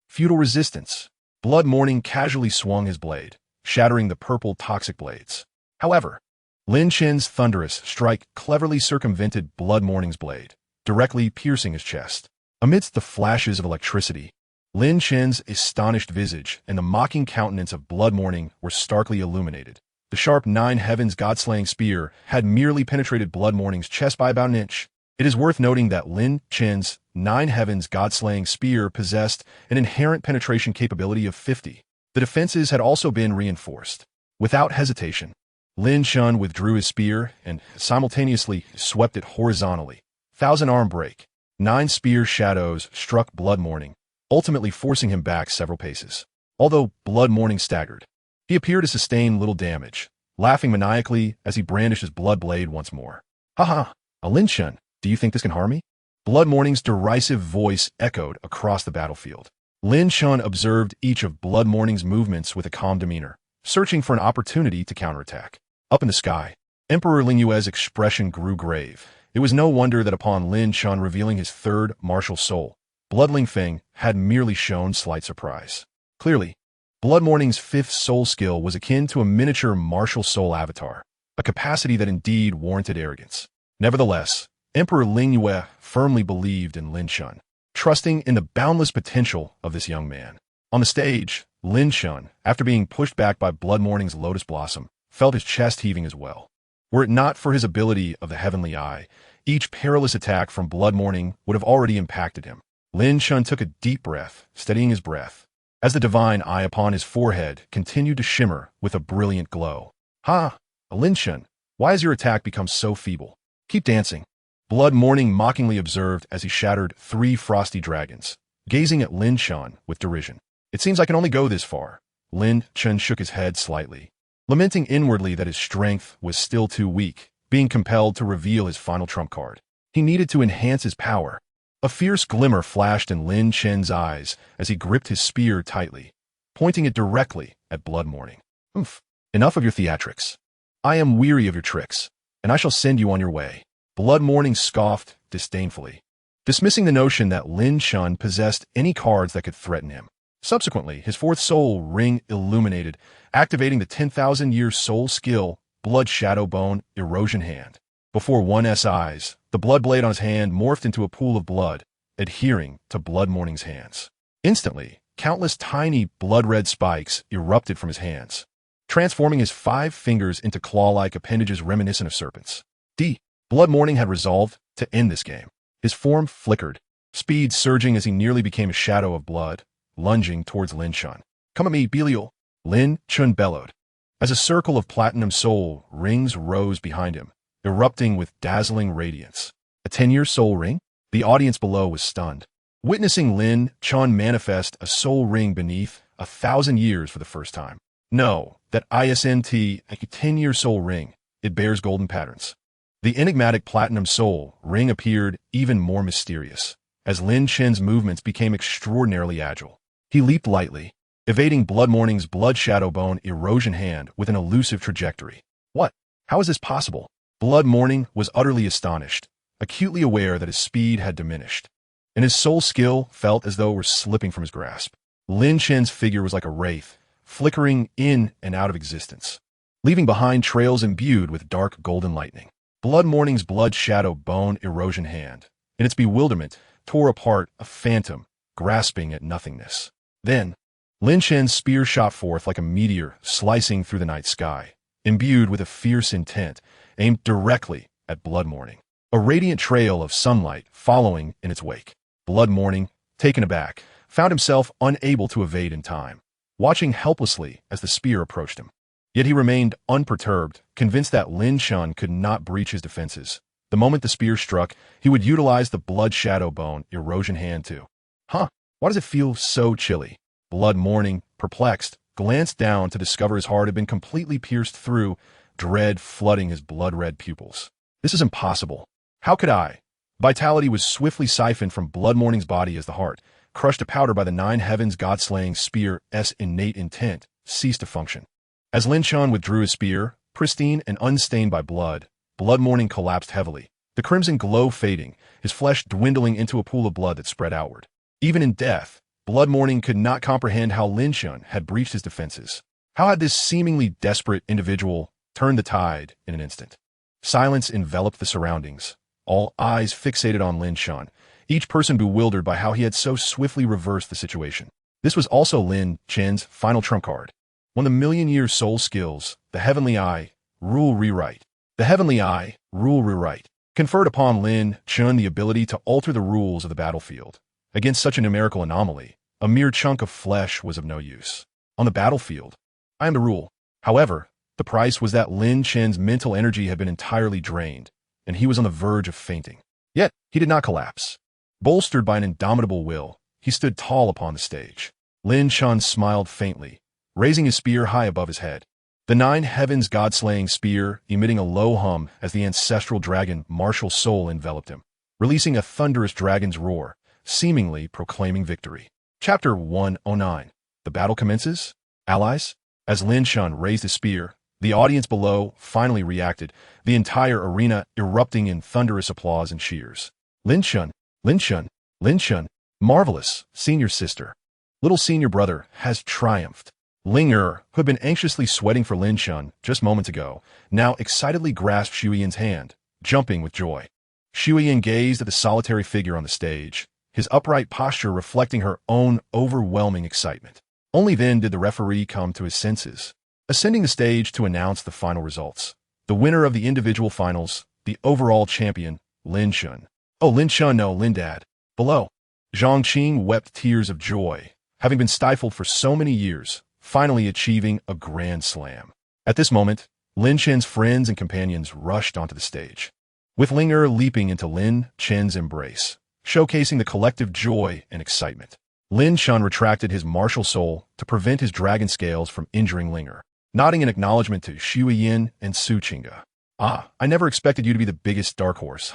Futile resistance. Blood Morning casually swung his blade, shattering the purple toxic blades. However, Lin Chen's thunderous strike cleverly circumvented Blood Morning's blade, directly piercing his chest. Amidst the flashes of electricity, Lin Chen's astonished visage and the mocking countenance of Blood Morning were starkly illuminated. The sharp 9 Heavens God-slaying spear had merely penetrated Blood Morning's chest by about an inch. It is worth noting that Lin Chen's 9 Heavens God-slaying spear possessed an inherent penetration capability of 50. The defenses had also been reinforced. Without hesitation, Lin Chen withdrew his spear and simultaneously swept it horizontally. 1,000-arm break. 9 spear shadows struck Blood Morning, ultimately forcing him back several paces. Although Blood Morning staggered, he appeared to sustain little damage, laughing maniacally as he brandished his blood blade once more. Ha! Lin Chen, do you think this can harm me? Blood Morning's derisive voice echoed across the battlefield. Lin Chen observed each of Blood Morning's movements with a calm demeanor, searching for an opportunity to counterattack. Up in the sky, Emperor Ling Yue's expression grew grave. It was no wonder that upon Lin Chen revealing his third martial soul, Bloodling Feng had merely shown slight surprise. Clearly, Blood Morning's 5th soul skill was akin to a miniature martial soul avatar, a capacity that indeed warranted arrogance. Nevertheless, Emperor Ling Yue firmly believed in Lin Chen, trusting in the boundless potential of this young man. On the stage, Lin Chen, after being pushed back by Blood Morning's Lotus Blossom, felt his chest heaving as well. Were it not for his ability of the Heavenly Eye, each perilous attack from Blood Morning would have already impacted him. Lin Chen took a deep breath, steadying his breath, as the divine eye upon his forehead continued to shimmer with a brilliant glow. Lin Chen, why has your attack become so feeble? Keep dancing. Blood Morning mockingly observed as he shattered 3 frosty dragons, gazing at Lin Chen with derision. It seems I can only go this far. Lin Chen shook his head slightly, lamenting inwardly that his strength was still too weak, being compelled to reveal his final trump card. He needed to enhance his power. A fierce glimmer flashed in Lin Chen's eyes as he gripped his spear tightly, pointing it directly at Blood Morning. Enough of your theatrics. I am weary of your tricks, and I shall send you on your way. Blood Morning scoffed disdainfully, dismissing the notion that Lin Chen possessed any cards that could threaten him. Subsequently, his 4th soul ring illuminated, activating the 10,000-year soul skill, Blood Shadow Bone Erosion Hand. Before one's eyes, the blood blade on his hand morphed into a pool of blood, adhering to Blood Morning's hands. Instantly, countless tiny blood-red spikes erupted from his hands, transforming his 5 fingers into claw-like appendages reminiscent of serpents. Blood Morning had resolved to end this game. His form flickered, speed surging as he nearly became a shadow of blood, lunging towards Lin Chen. Come at me, Belial, Lin Chen bellowed. As a circle of platinum soul rings rose behind him, erupting with dazzling radiance. A 10-year soul ring? The audience below was stunned, witnessing Lin Chen manifest a soul ring beneath 1,000 years for the first time. No, that isn't a 10-year soul ring. It bears golden patterns. The enigmatic platinum soul ring appeared even more mysterious, as Lin Chen's movements became extraordinarily agile. He leaped lightly, evading Blood Morning's blood shadow bone erosion hand with an elusive trajectory. What? How is this possible? Blood Morning was utterly astonished, acutely aware that his speed had diminished, and his soul skill felt as though it were slipping from his grasp. Lin Chen's figure was like a wraith, flickering in and out of existence, leaving behind trails imbued with dark golden lightning. Blood Morning's blood shadow bone erosion hand, in its bewilderment, tore apart a phantom, grasping at nothingness. Then, Lin Chen's spear shot forth like a meteor slicing through the night sky, imbued with a fierce intent, aimed directly at Blood Morning. A radiant trail of sunlight following in its wake. Blood Morning, taken aback, found himself unable to evade in time, watching helplessly as the spear approached him. Yet he remained unperturbed, convinced that Lin Chen could not breach his defenses. The moment the spear struck, he would utilize the blood shadow bone erosion hand too. Why does it feel so chilly? Blood Morning, perplexed, glanced down to discover his heart had been completely pierced through, dread flooding his blood-red pupils. This is impossible. How could I? Vitality was swiftly siphoned from Blood Morning's body as the heart, crushed to powder by the 9 heavens god-slaying spear's innate intent, ceased to function. As Lin Chen withdrew his spear, pristine and unstained by blood, Blood Morning collapsed heavily, the crimson glow fading, his flesh dwindling into a pool of blood that spread outward. Even in death, Blood Morning could not comprehend how Lin Chen had breached his defenses. How had this seemingly desperate individual turned the tide in an instant? Silence enveloped the surroundings, all eyes fixated on Lin Chen, each person bewildered by how he had so swiftly reversed the situation. This was also Lin Chen's final trump card. One of the million-year soul skills, the Heavenly Eye, Rule Rewrite. The Heavenly Eye, Rule Rewrite, conferred upon Lin Chen the ability to alter the rules of the battlefield. Against such a numerical anomaly, a mere chunk of flesh was of no use. On the battlefield, I am the rule. However, the price was that Lin Chen's mental energy had been entirely drained, and he was on the verge of fainting. Yet, he did not collapse. Bolstered by an indomitable will, he stood tall upon the stage. Lin Chen smiled faintly, raising his spear high above his head. The 9 heavens god-slaying spear emitting a low hum as the ancestral dragon martial soul enveloped him, releasing a thunderous dragon's roar, seemingly proclaiming victory. Chapter 109. The battle commences? Allies? As Lin Chen raised his spear, the audience below finally reacted, the entire arena erupting in thunderous applause and cheers. Lin Chen, Lin Chen, Lin Chen, marvelous, senior sister. Little senior brother has triumphed. Ling Er, who had been anxiously sweating for Lin Chen just moments ago, now excitedly grasped Shuiyan's hand, jumping with joy. Shuiyan gazed at the solitary figure on the stage, his upright posture reflecting her own overwhelming excitement. Only then did the referee come to his senses, ascending the stage to announce the final results. The winner of the individual finals, the overall champion, Lin Chen. Oh, Lin Chen, no, Lin Dad. Below. Zhang Qing wept tears of joy, having been stifled for so many years, finally achieving a grand slam. At this moment, Lin Chen's friends and companions rushed onto the stage, with Ling Er leaping into Lin Chen's embrace, showcasing the collective joy and excitement. Lin Chen retracted his martial soul to prevent his dragon scales from injuring Ling Er, nodding in acknowledgement to Shuiyan and Su Qingge. I never expected you to be the biggest dark horse.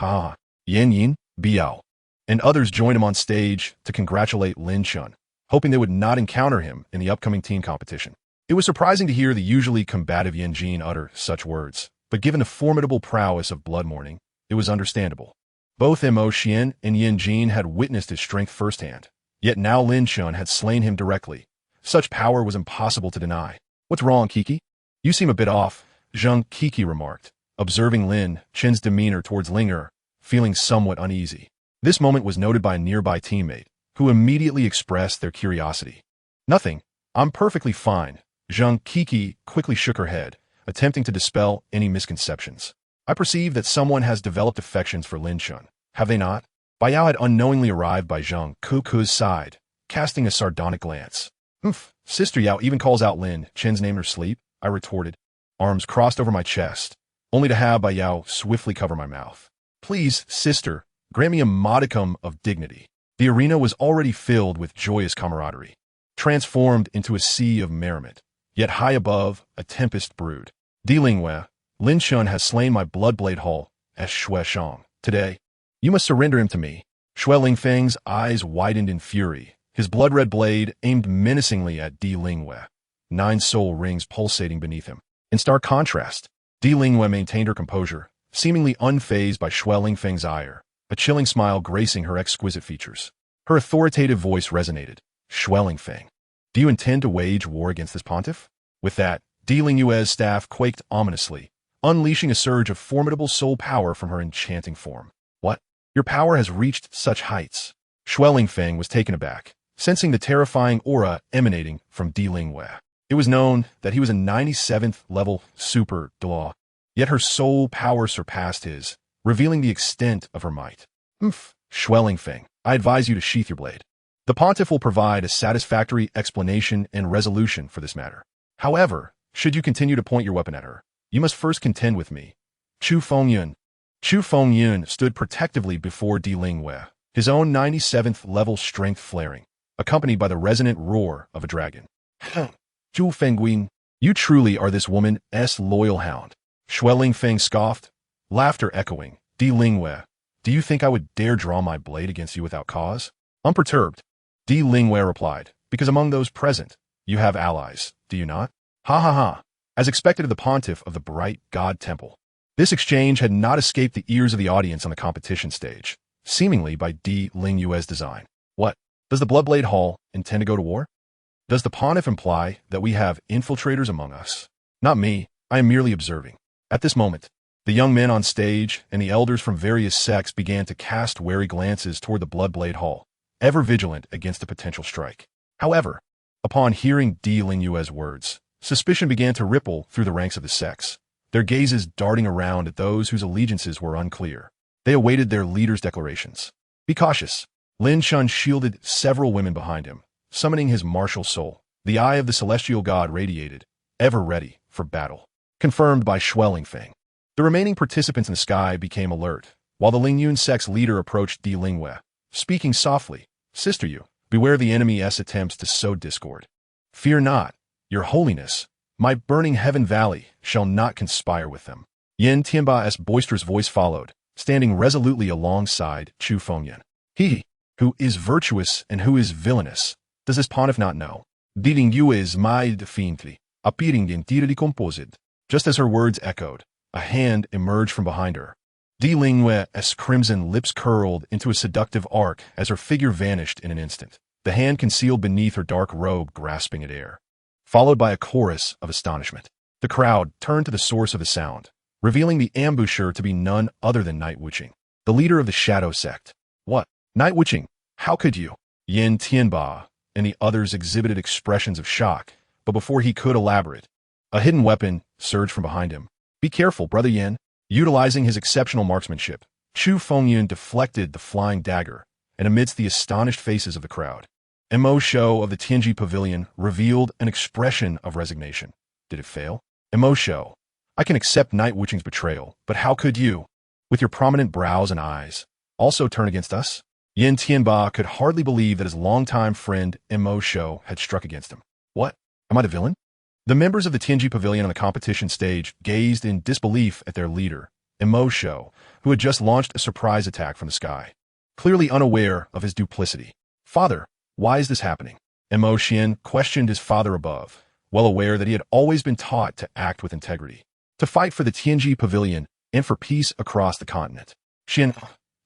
Yin Yin, Biao. And others joined him on stage to congratulate Lin Chen, hoping they would not encounter him in the upcoming team competition. It was surprising to hear the usually combative Yan Jin utter such words, but given the formidable prowess of Blood Morning, it was understandable. Both Mo Xian and Yan Jin had witnessed his strength firsthand, yet now Lin Chen had slain him directly. Such power was impossible to deny. What's wrong, Kiki? You seem a bit off, Zhang Kiki remarked, observing Lin Chen's demeanor towards Ling Er, feeling somewhat uneasy. This moment was noted by a nearby teammate, who immediately expressed their curiosity. Nothing. I'm perfectly fine. Zhang Kiki quickly shook her head, attempting to dispel any misconceptions. I perceive that someone has developed affections for Lin Chen. Have they not? Baiyao had unknowingly arrived by Zhang Kuku's side, casting a sardonic glance. Sister Yao even calls out Lin Chen's name in her sleep, I retorted, arms crossed over my chest, only to have Bai Yao swiftly cover my mouth. Please, sister, grant me a modicum of dignity. The arena was already filled with joyous camaraderie, transformed into a sea of merriment, yet high above, a tempest brewed. Di Lingwei, Lin Chen has slain my bloodblade hull as Shui Shang. Today, you must surrender him to me. Shui Lingfeng's eyes widened in fury, his blood-red blade aimed menacingly at Di Lingwei, 9 soul rings pulsating beneath him. In stark contrast, Di Lingwei maintained her composure, seemingly unfazed by Shui Lingfeng's ire, a chilling smile gracing her exquisite features. Her authoritative voice resonated. Shui Lingfeng, do you intend to wage war against this pontiff? With that, Di Lingwei's staff quaked ominously, unleashing a surge of formidable soul power from her enchanting form. What? Your power has reached such heights. Shui Lingfeng was taken aback, sensing the terrifying aura emanating from Di Lingwei. It was known that he was a 97th level super Douluo, yet her soul power surpassed his, revealing the extent of her might. Shui Lingfeng, I advise you to sheath your blade. The pontiff will provide a satisfactory explanation and resolution for this matter. However, should you continue to point your weapon at her, you must first contend with me. Chu Fengyun. Chu Fengyun stood protectively before Di Lingwei, his own 97th level strength flaring, accompanied by the resonant roar of a dragon. Zhu Fengguin, you truly are this woman's loyal hound. Shui Lingfeng scoffed, laughter echoing. Di Lingwei, do you think I would dare draw my blade against you without cause? Unperturbed, Di Lingwei replied, because among those present, you have allies, do you not? Ha ha ha, as expected of the pontiff of the bright god temple. This exchange had not escaped the ears of the audience on the competition stage, seemingly by Di Lingwei's design. What? Does the Bloodblade Hall intend to go to war? Does the pontiff imply that we have infiltrators among us? Not me, I am merely observing. At this moment, the young men on stage and the elders from various sects began to cast wary glances toward the Bloodblade Hall, ever vigilant against a potential strike. However, upon hearing Di Lingwei's words, suspicion began to ripple through the ranks of the sects, their gazes darting around at those whose allegiances were unclear. They awaited their leader's declarations. Be cautious. Lin Chen shielded several women behind him, summoning his martial soul. The eye of the celestial god radiated, ever ready for battle. Confirmed by Shui Lingfeng. The remaining participants in the sky became alert, while the Lingyun sect's leader approached Di Lingwei, speaking softly. Sister Yu, beware the enemy's attempts to sow discord. Fear not, your holiness. My burning heaven valley shall not conspire with them. Yin Tianba's boisterous voice followed, standing resolutely alongside Chu Fengyun. He, who is virtuous and who is villainous, does this pontiff not know? Di Lingwei is my fiendly, appearing entirely composed. Just as her words echoed, a hand emerged from behind her. Di Lingwei's crimson lips curled into a seductive arc as her figure vanished in an instant, the hand concealed beneath her dark robe grasping at air. Followed by a chorus of astonishment. The crowd turned to the source of the sound, revealing the ambusher to be none other than Night Wuching, the leader of the Shadow Sect. What? Night Wuching? How could you? Yin Tianba and the others exhibited expressions of shock, but before he could elaborate, a hidden weapon surged from behind him. Be careful, Brother Yin. Utilizing his exceptional marksmanship, Chu Fengyun deflected the flying dagger, and amidst the astonished faces of the crowd, Mo Shou of the Tianji Pavilion revealed an expression of resignation. Did it fail? Mo Shou, I can accept Night Wuching's betrayal, but how could you, with your prominent brows and eyes, also turn against us? Yin Tianba could hardly believe that his longtime friend Mo Shou had struck against him. What? Am I the villain? The members of the Tianji Pavilion on the competition stage gazed in disbelief at their leader, Mo Shou, who had just launched a surprise attack from the sky, clearly unaware of his duplicity. Father, why is this happening? Mo Xian questioned his father above, well aware that he had always been taught to act with integrity, to fight for the Tianji Pavilion and for peace across the continent.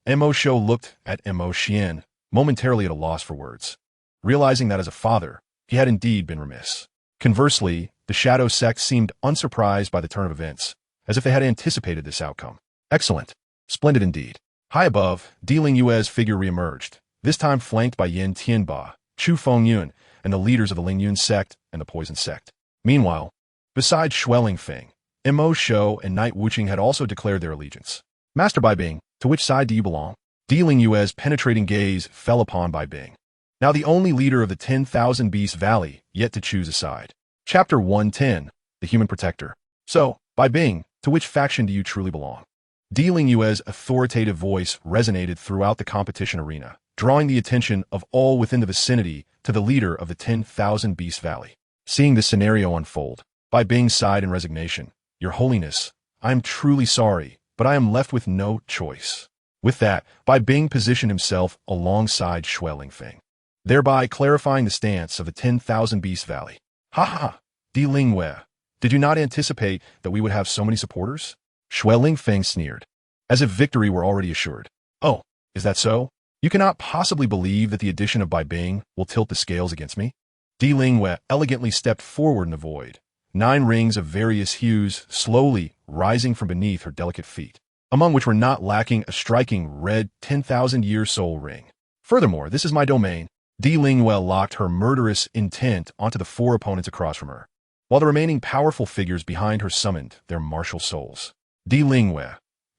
Mo Shou looked at Mo Xian, momentarily at a loss for words, realizing that as a father, he had indeed been remiss. Conversely, the Shadow Sect seemed unsurprised by the turn of events, as if they had anticipated this outcome. Excellent. Splendid indeed. High above, Di Lingwei's figure reemerged, this time flanked by Yin Tianba, Chu Fengyun, and the leaders of the Lingyun sect and the Poison sect. Meanwhile, besides Shui Lingfeng, Mo Shou and Night Wuching had also declared their allegiance. Master Bai Bing, to which side do you belong? Di Lingwei's penetrating gaze fell upon Bai Bing, Now the only leader of the 10,000 Beast Valley yet to choose a side. Chapter 110, The Human Protector. So, by Bing, to which faction do you truly belong? Ling Yue's authoritative voice resonated throughout the competition arena, drawing the attention of all within the vicinity to the leader of the 10,000 Beast Valley. Seeing this scenario unfold, Bai Bing sighed in resignation. Your Holiness, I am truly sorry, but I am left with no choice. With that, Bai Bing positioned himself alongside Shui Lingfeng, thereby clarifying the stance of the 10,000 Beast Valley. Ha ha, Ling Yue, did you not anticipate that we would have so many supporters? Shui Lingfeng sneered, as if victory were already assured. Oh, is that so? You cannot possibly believe that the addition of Bai Bing will tilt the scales against me? Ling Yue elegantly stepped forward in the void, 9 rings of various hues slowly rising from beneath her delicate feet, among which were not lacking a striking red 10,000-year soul ring. Furthermore, this is my domain. Ling Yue locked her murderous intent onto the 4 opponents across from her, while the remaining powerful figures behind her summoned their martial souls. Ling Yue,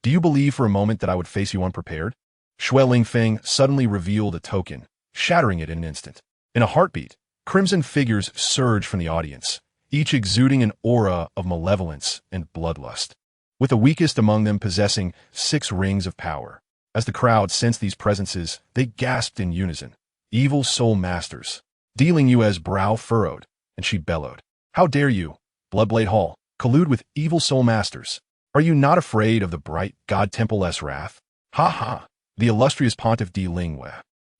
do you believe for a moment that I would face you unprepared? Shui Lingfeng suddenly revealed a token, shattering it in an instant. In a heartbeat, crimson figures surged from the audience, each exuding an aura of malevolence and bloodlust, with the weakest among them possessing 6 rings of power. As the crowd sensed these presences, they gasped in unison. Evil Soul Masters. Ling Yue's brow furrowed, and she bellowed. How dare you, Bloodblade Hall, collude with Evil Soul Masters? Are you not afraid of the bright God Temple's wrath? Ha ha, the illustrious Pontiff Ling Yue.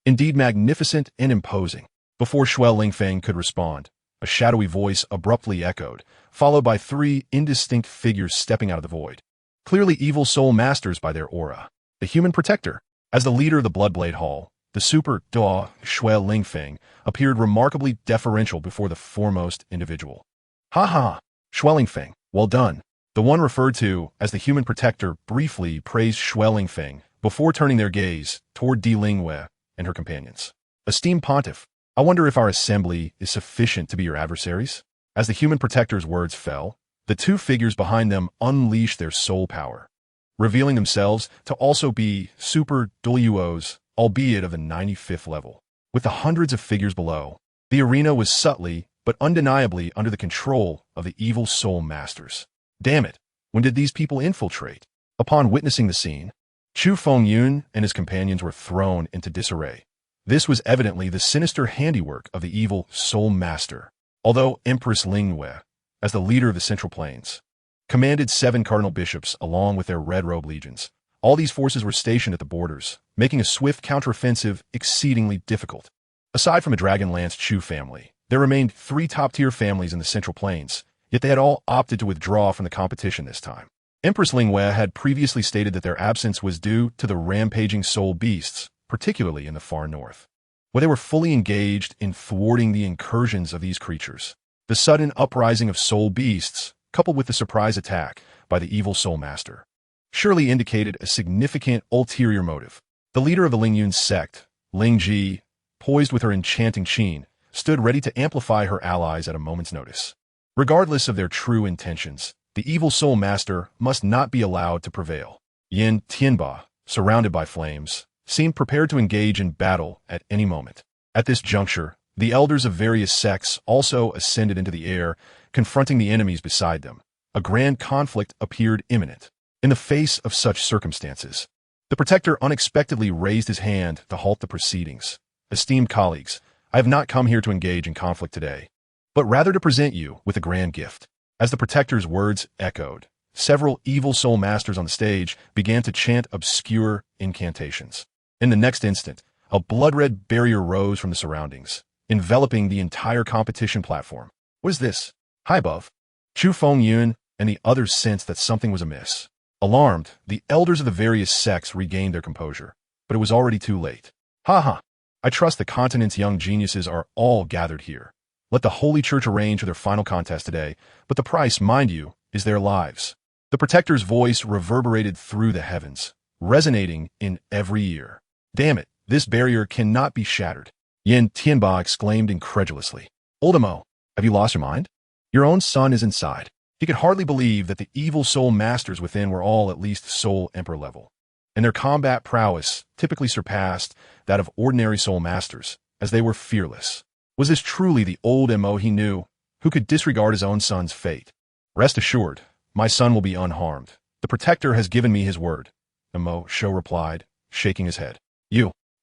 Indeed magnificent and imposing. Before Shui Lingfeng could respond, a shadowy voice abruptly echoed, followed by 3 indistinct figures stepping out of the void. Clearly Evil Soul Masters by their aura. The Human Protector. As the leader of the Bloodblade Hall, the super Duo Shui Lingfeng appeared remarkably deferential before the foremost individual. Ha ha, Shui Lingfeng, well done. The one referred to as the Human Protector briefly praised Shui Lingfeng before turning their gaze toward Ling Yue and her companions. Esteemed Pontiff, I wonder if our assembly is sufficient to be your adversaries? As the Human Protector's words fell, the 2 figures behind them unleashed their soul power, revealing themselves to also be super Douluos, albeit of the 95th level. With the hundreds of figures below, the arena was subtly but undeniably under the control of the Evil Soul Masters. Damn it, when did these people infiltrate? Upon witnessing the scene, Chu Fengyun and his companions were thrown into disarray. This was evidently the sinister handiwork of the Evil Soul Master, although Empress Ling Yue, as the leader of the Central Plains, commanded 7 cardinal bishops along with their red robe legions. All these forces were stationed at the borders, making a swift counteroffensive exceedingly difficult. Aside from a Dragonlance Chu family, there remained 3 top-tier families in the Central Plains, yet they had all opted to withdraw from the competition this time. Empress Ling Yue had previously stated that their absence was due to the rampaging soul beasts, particularly in the far north, where they were fully engaged in thwarting the incursions of these creatures. The sudden uprising of soul beasts, coupled with the surprise attack by the Evil Soul Master, surely indicated a significant ulterior motive. The leader of the Lingyun sect, Ling Ji, poised with her enchanting qin, stood ready to amplify her allies at a moment's notice. Regardless of their true intentions, the Evil Soul Master must not be allowed to prevail. Yin Tianba, surrounded by flames, seemed prepared to engage in battle at any moment. At this juncture, the elders of various sects also ascended into the air, confronting the enemies beside them. A grand conflict appeared imminent. In the face of such circumstances, the Protector unexpectedly raised his hand to halt the proceedings. Esteemed colleagues, I have not come here to engage in conflict today, but rather to present you with a grand gift. As the Protector's words echoed, several Evil Soul Masters on the stage began to chant obscure incantations. In the next instant, a blood-red barrier rose from the surroundings, enveloping the entire competition platform. What is this? High above. Chu Fengyun and the others sensed that something was amiss. Alarmed, the elders of the various sects regained their composure, but it was already too late. Ha ha! I trust the continent's young geniuses are all gathered here. Let the Holy Church arrange for their final contest today, but the price, mind you, is their lives. The Protector's voice reverberated through the heavens, resonating in every ear. Damn it, this barrier cannot be shattered. Yin Tianba exclaimed incredulously. Oldemo, have you lost your mind? Your own son is inside. He could hardly believe that the Evil Soul Masters within were all at least Soul Emperor level, and their combat prowess typically surpassed that of ordinary Soul Masters, as they were fearless. Was this truly the old MO he knew, who could disregard his own son's fate? Rest assured, my son will be unharmed. The Protector has given me his word, MO Shou replied, shaking his head.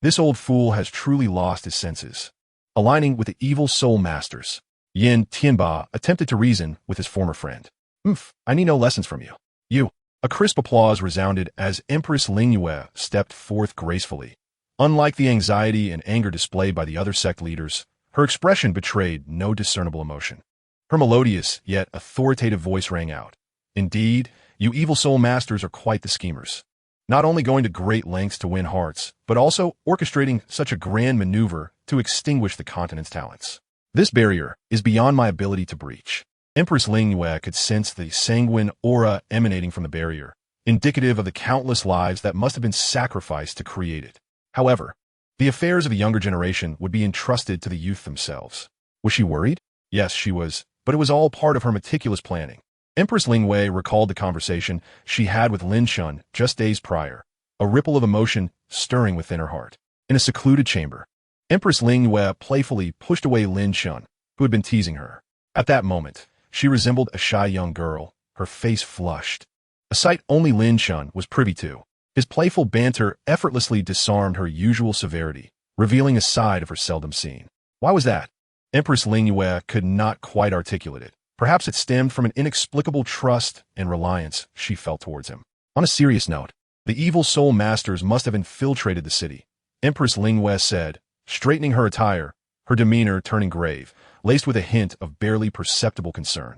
This old fool has truly lost his senses. Aligning with the evil soul masters, Yin Tianba attempted to reason with his former friend. I need no lessons from you. A crisp applause resounded as Empress Ling Yue stepped forth gracefully. Unlike the anxiety and anger displayed by the other sect leaders, her expression betrayed no discernible emotion. Her melodious yet authoritative voice rang out. Indeed, you evil soul masters are quite the schemers. Not only going to great lengths to win hearts, but also orchestrating such a grand maneuver to extinguish the continent's talents. This barrier is beyond my ability to breach. Empress Ling Yue could sense the sanguine aura emanating from the barrier, indicative of the countless lives that must have been sacrificed to create it. However, the affairs of the younger generation would be entrusted to the youth themselves. Was she worried? Yes, she was, but it was all part of her meticulous planning. Empress Ling Wei recalled the conversation she had with Lin Chen just days prior, a ripple of emotion stirring within her heart. In a secluded chamber, Empress Ling Wei playfully pushed away Lin Chen, who had been teasing her. At that moment, she resembled a shy young girl, her face flushed. A sight only Lin Chen was privy to. His playful banter effortlessly disarmed her usual severity, revealing a side of her seldom seen. Why was that? Empress Ling Yue could not quite articulate it. Perhaps it stemmed from an inexplicable trust and reliance she felt towards him. On a serious note, the evil soul masters must have infiltrated the city, Empress Ling Yue said, straightening her attire, her demeanor turning grave, laced with a hint of barely perceptible concern.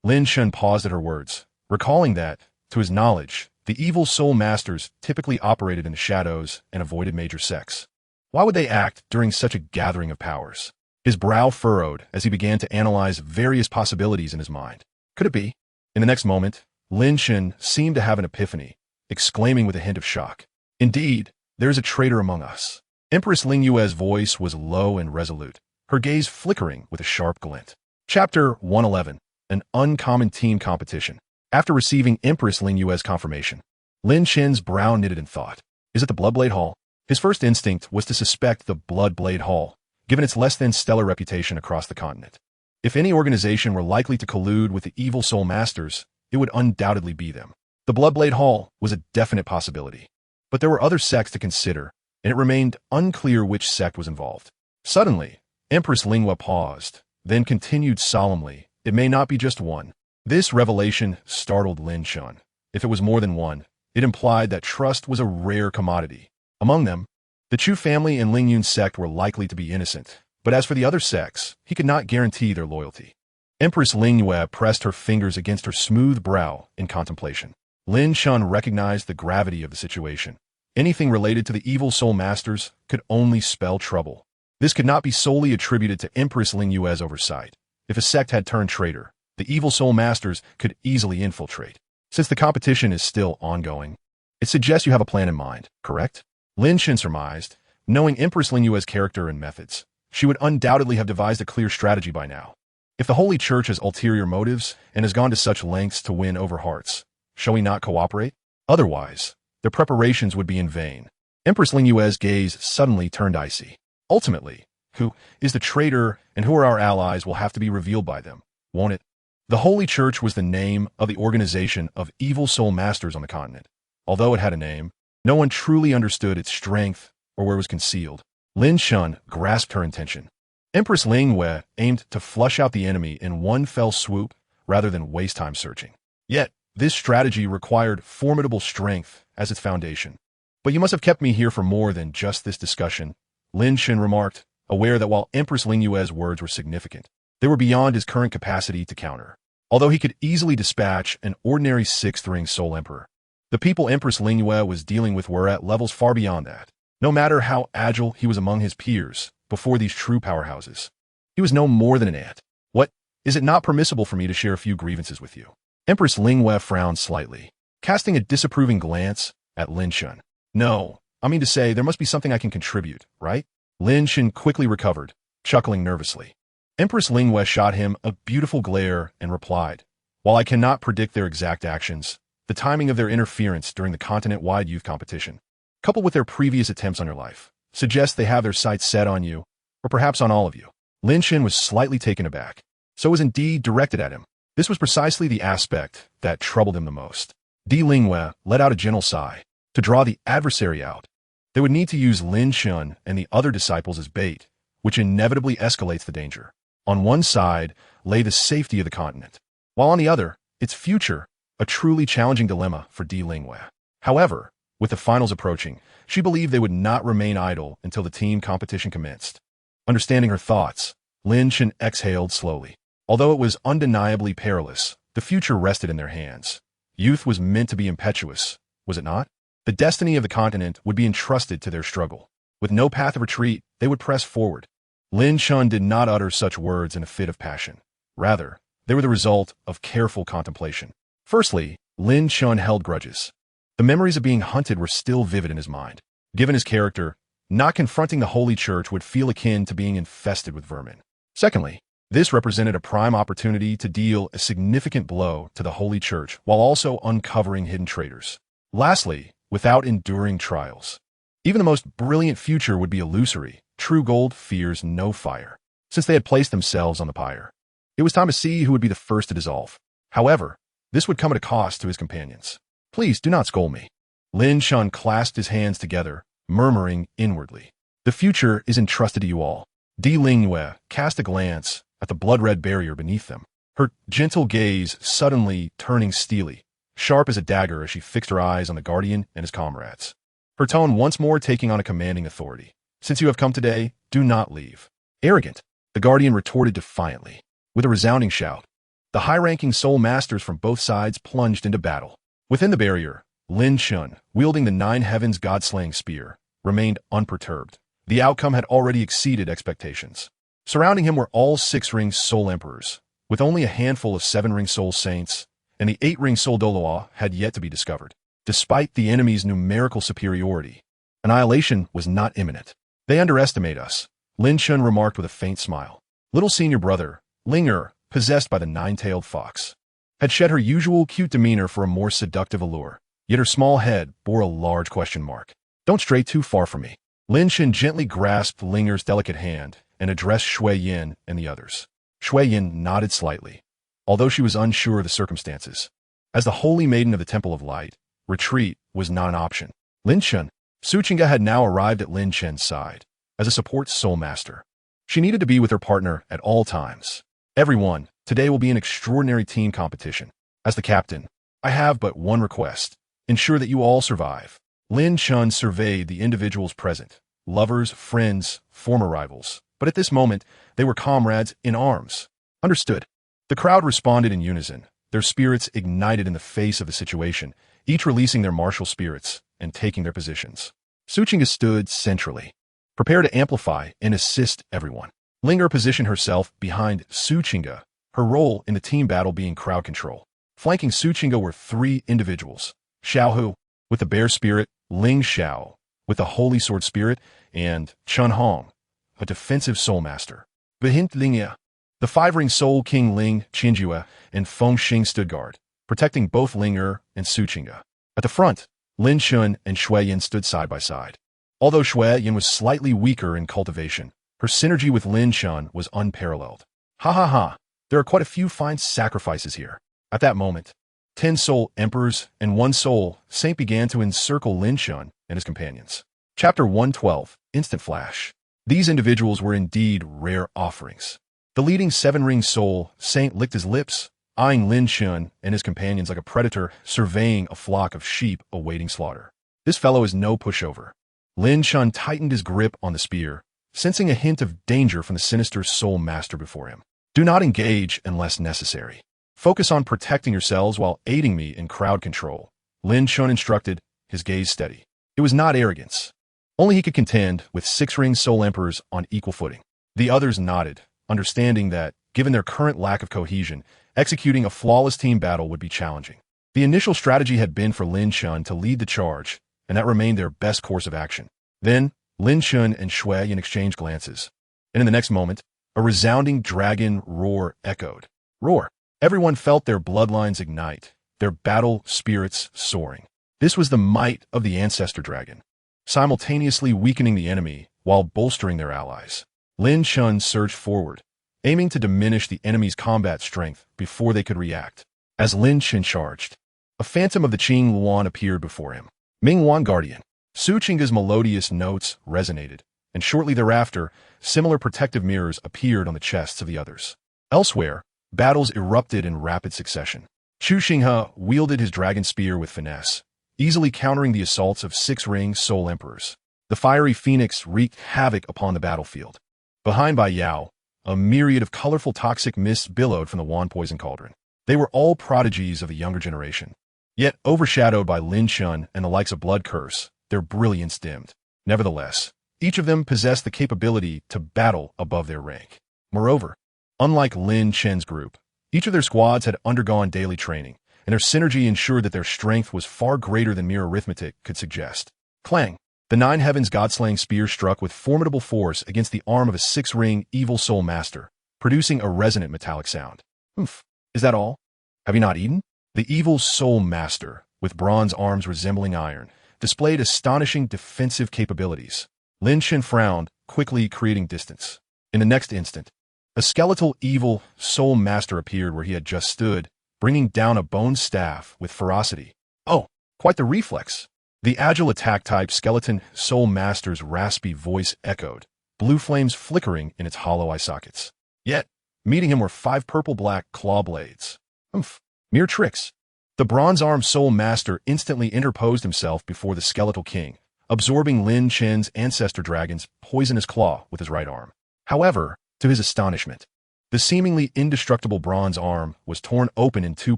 Lin Chen paused at her words, recalling that, to his knowledge, the evil soul masters typically operated in the shadows and avoided major sects. Why would they act during such a gathering of powers? His brow furrowed as he began to analyze various possibilities in his mind. Could it be? In the next moment, Lin Chen seemed to have an epiphany, exclaiming with a hint of shock. Indeed, there is a traitor among us. Empress Ling Yue's voice was low and resolute, her gaze flickering with a sharp glint. Chapter 111, An Uncommon Team Competition. After receiving Empress Ling Yue's confirmation, Lin Chen's brow knitted in thought. Is it the Bloodblade Hall? His first instinct was to suspect the Bloodblade Hall, given its less-than-stellar reputation across the continent. If any organization were likely to collude with the evil soul masters, it would undoubtedly be them. The Bloodblade Hall was a definite possibility. But there were other sects to consider, and it remained unclear which sect was involved. Suddenly, Empress Lingua paused, then continued solemnly, it may not be just one. This revelation startled Lin Chen. If it was more than one, it implied that trust was a rare commodity. Among them, the Chu family and Ling Yun's sect were likely to be innocent, but as for the other sects, he could not guarantee their loyalty. Empress Ling Yue pressed her fingers against her smooth brow in contemplation. Lin Chen recognized the gravity of the situation. Anything related to the evil soul masters could only spell trouble. This could not be solely attributed to Empress Ling Yue's oversight. If a sect had turned traitor, the evil soul masters could easily infiltrate. Since the competition is still ongoing, it suggests you have a plan in mind, correct? Lin Chen surmised, knowing Empress Ling Yue's character and methods, she would undoubtedly have devised a clear strategy by now. If the Holy Church has ulterior motives and has gone to such lengths to win over hearts, shall we not cooperate? Otherwise, their preparations would be in vain. Empress Ling Yue's gaze suddenly turned icy. Ultimately, who is the traitor and who are our allies will have to be revealed by them, won't it? The Holy Church was the name of the organization of evil soul masters on the continent. Although it had a name, no one truly understood its strength or where it was concealed. Lin Chen grasped her intention. Empress Ling Yue aimed to flush out the enemy in one fell swoop rather than waste time searching. Yet, this strategy required formidable strength as its foundation. But you must have kept me here for more than just this discussion, Lin Chen remarked, aware that while Empress Ling Yue's words were significant, they were beyond his current capacity to counter. Although he could easily dispatch an ordinary sixth-ring Soul Emperor, the people Empress Ling Yue was dealing with were at levels far beyond that. No matter how agile he was among his peers before these true powerhouses, he was no more than an ant. What? Is it not permissible for me to share a few grievances with you? Empress Ling Yue frowned slightly, casting a disapproving glance at Lin Chen. No, I mean to say there must be something I can contribute, right? Lin Chen quickly recovered, chuckling nervously. Empress Ling Yue shot him a beautiful glare and replied, while I cannot predict their exact actions, the timing of their interference during the continent-wide youth competition, coupled with their previous attempts on your life, suggests they have their sights set on you, or perhaps on all of you. Lin Chen was slightly taken aback. So it was indeed directed at him. This was precisely the aspect that troubled him the most. Di Lingwei let out a gentle sigh. To draw the adversary out, they would need to use Lin Chen and the other disciples as bait, which inevitably escalates the danger. On one side lay the safety of the continent, while on the other, its future, a truly challenging dilemma for Di Lingwei. However, with the finals approaching, she believed they would not remain idle until the team competition commenced. Understanding her thoughts, Lin Chen exhaled slowly. Although it was undeniably perilous, the future rested in their hands. Youth was meant to be impetuous, was it not? The destiny of the continent would be entrusted to their struggle. With no path of retreat, they would press forward. Lin Chen did not utter such words in a fit of passion. Rather, they were the result of careful contemplation. Firstly, Lin Chen held grudges. The memories of being hunted were still vivid in his mind. Given his character, not confronting the Holy Church would feel akin to being infested with vermin. Secondly, this represented a prime opportunity to deal a significant blow to the Holy Church while also uncovering hidden traitors. Lastly, without enduring trials, even the most brilliant future would be illusory. True gold fears no fire. Since they had placed themselves on the pyre, it was time to see who would be the first to dissolve. However, this would come at a cost to his companions. Please do not scold me. Lin Chen clasped his hands together, murmuring inwardly. The future is entrusted to you all. Di Lingwei cast a glance at the blood-red barrier beneath them, her gentle gaze suddenly turning steely, sharp as a dagger as she fixed her eyes on the Guardian and his comrades. Her tone once more taking on a commanding authority. Since you have come today, do not leave. Arrogant, the Guardian retorted defiantly. With a resounding shout, the high-ranking Soul Masters from both sides plunged into battle. Within the barrier, Lin Chen, wielding the Nine Heavens God-slaying spear, remained unperturbed. The outcome had already exceeded expectations. Surrounding him were all 6-ring Soul Emperors, with only a handful of 7-ring Soul Saints, and the 8-ring Soul Douluo had yet to be discovered. Despite the enemy's numerical superiority, annihilation was not imminent. They underestimate us, Lin Chen remarked with a faint smile. Little senior brother, Linger, possessed by the nine-tailed fox, had shed her usual cute demeanor for a more seductive allure, yet her small head bore a large question mark. Don't stray too far from me. Lin Chen gently grasped Linger's delicate hand and addressed Shui Yin and the others. Shui Yin nodded slightly, although she was unsure of the circumstances. As the holy maiden of the Temple of Light, retreat was not an option. Lin Chen, Suchinga had now arrived at Lin Chen's side as a support Soul Master. She needed to be with her partner at all times. Everyone, today will be an extraordinary team competition. As the captain, I have but one request. Ensure that you all survive. Lin Chen surveyed the individuals present, lovers, friends, former rivals. But at this moment, they were comrades in arms. Understood. The crowd responded in unison, their spirits ignited in the face of the situation, each releasing their martial spirits and taking their positions. Suchinga stood centrally, prepared to amplify and assist everyone. Linger positioned herself behind Suchinga, her role in the team battle being crowd control. Flanking Suchinga were 3 individuals: Xiaohu, with the bear spirit, Ling Xiao, with the holy sword spirit, and Chun Hong, a defensive soul master. Behind Lingya, the 5-ring soul king Ling Qinjue and Feng Xing stood guard, protecting both Linger and Suchinga. At the front, Lin Chen and Shui Yin stood side by side. Although Shui Yin was slightly weaker in cultivation, her synergy with Lin Chen was unparalleled. Ha ha ha, there are quite a few fine sacrifices here. At that moment, 10 soul emperors and 1 soul saint began to encircle Lin Chen and his companions. Chapter 112, Instant Flash. These individuals were indeed rare offerings. The leading 7-ring soul saint licked his lips, eyeing Lin Chen and his companions like a predator surveying a flock of sheep awaiting slaughter. This fellow is no pushover. Lin Chen tightened his grip on the spear, sensing a hint of danger from the sinister soul master before him. Do not engage unless necessary. Focus on protecting yourselves while aiding me in crowd control, Lin Chen instructed, his gaze steady. It was not arrogance. Only he could contend with 6-ring soul emperors on equal footing. The others nodded, understanding that, given their current lack of cohesion, executing a flawless team battle would be challenging. The initial strategy had been for Lin Chen to lead the charge, and that remained their best course of action. Then, Lin Chen and Shui Yin exchanged glances, and in the next moment, a resounding dragon roar echoed. Roar! Everyone felt their bloodlines ignite, their battle spirits soaring. This was the might of the ancestor dragon. simultaneously weakening the enemy while bolstering their allies. Lin Chen surged forward, aiming to diminish the enemy's combat strength before they could react. As Lin Chen charged, a phantom of the Qing Luan appeared before him. Mingwan Guardian. Su Qingge's melodious notes resonated, and shortly thereafter, similar protective mirrors appeared on the chests of the others. Elsewhere, battles erupted in rapid succession. Chu Xinghe wielded his dragon spear with finesse, easily countering the assaults of six-ring Soul Emperors. The fiery phoenix wreaked havoc upon the battlefield. Behind Bai Yao, a myriad of colorful toxic mists billowed from the Wan Poison Cauldron. They were all prodigies of the younger generation. Yet, overshadowed by Lin Chen and the likes of Blood Curse, their brilliance dimmed. Nevertheless, each of them possessed the capability to battle above their rank. Moreover, unlike Lin Chen's group, each of their squads had undergone daily training, and their synergy ensured that their strength was far greater than mere arithmetic could suggest. Clang! The Nine Heavens God-slaying spear struck with formidable force against the arm of a six-ring evil soul master, producing a resonant metallic sound. Oomph! Is that all? Have you not eaten? The evil soul master, with bronze arms resembling iron, displayed astonishing defensive capabilities. Lin Chen frowned, quickly creating distance. In the next instant, a skeletal evil soul master appeared where he had just stood, bringing down a bone staff with ferocity. Oh, quite the reflex. The agile attack-type skeleton soul master's raspy voice echoed, blue flames flickering in its hollow eye sockets. Yet, meeting him were 5 purple-black claw blades. Oomph, mere tricks. The bronze-armed soul master instantly interposed himself before the skeletal king, absorbing Lin Chen's ancestor dragon's poisonous claw with his right arm. However, to his astonishment, the seemingly indestructible bronze arm was torn open in 2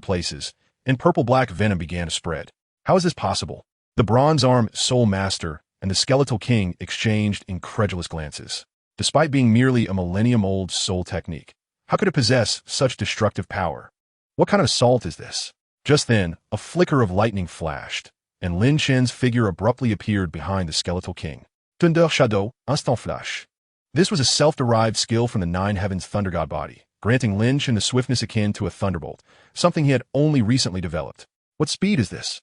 places, and purple-black venom began to spread. How is this possible? The bronze-armed soul master and the skeletal king exchanged incredulous glances. Despite being merely a millennium-old soul technique, how could it possess such destructive power? What kind of assault is this? Just then, a flicker of lightning flashed, and Lin Chen's figure abruptly appeared behind the skeletal king. Thunder Shadow, Instant Flash. This was a self-derived skill from the Nine Heavens Thunder God body, granting Lin Chen the swiftness akin to a thunderbolt, something he had only recently developed. What speed is this?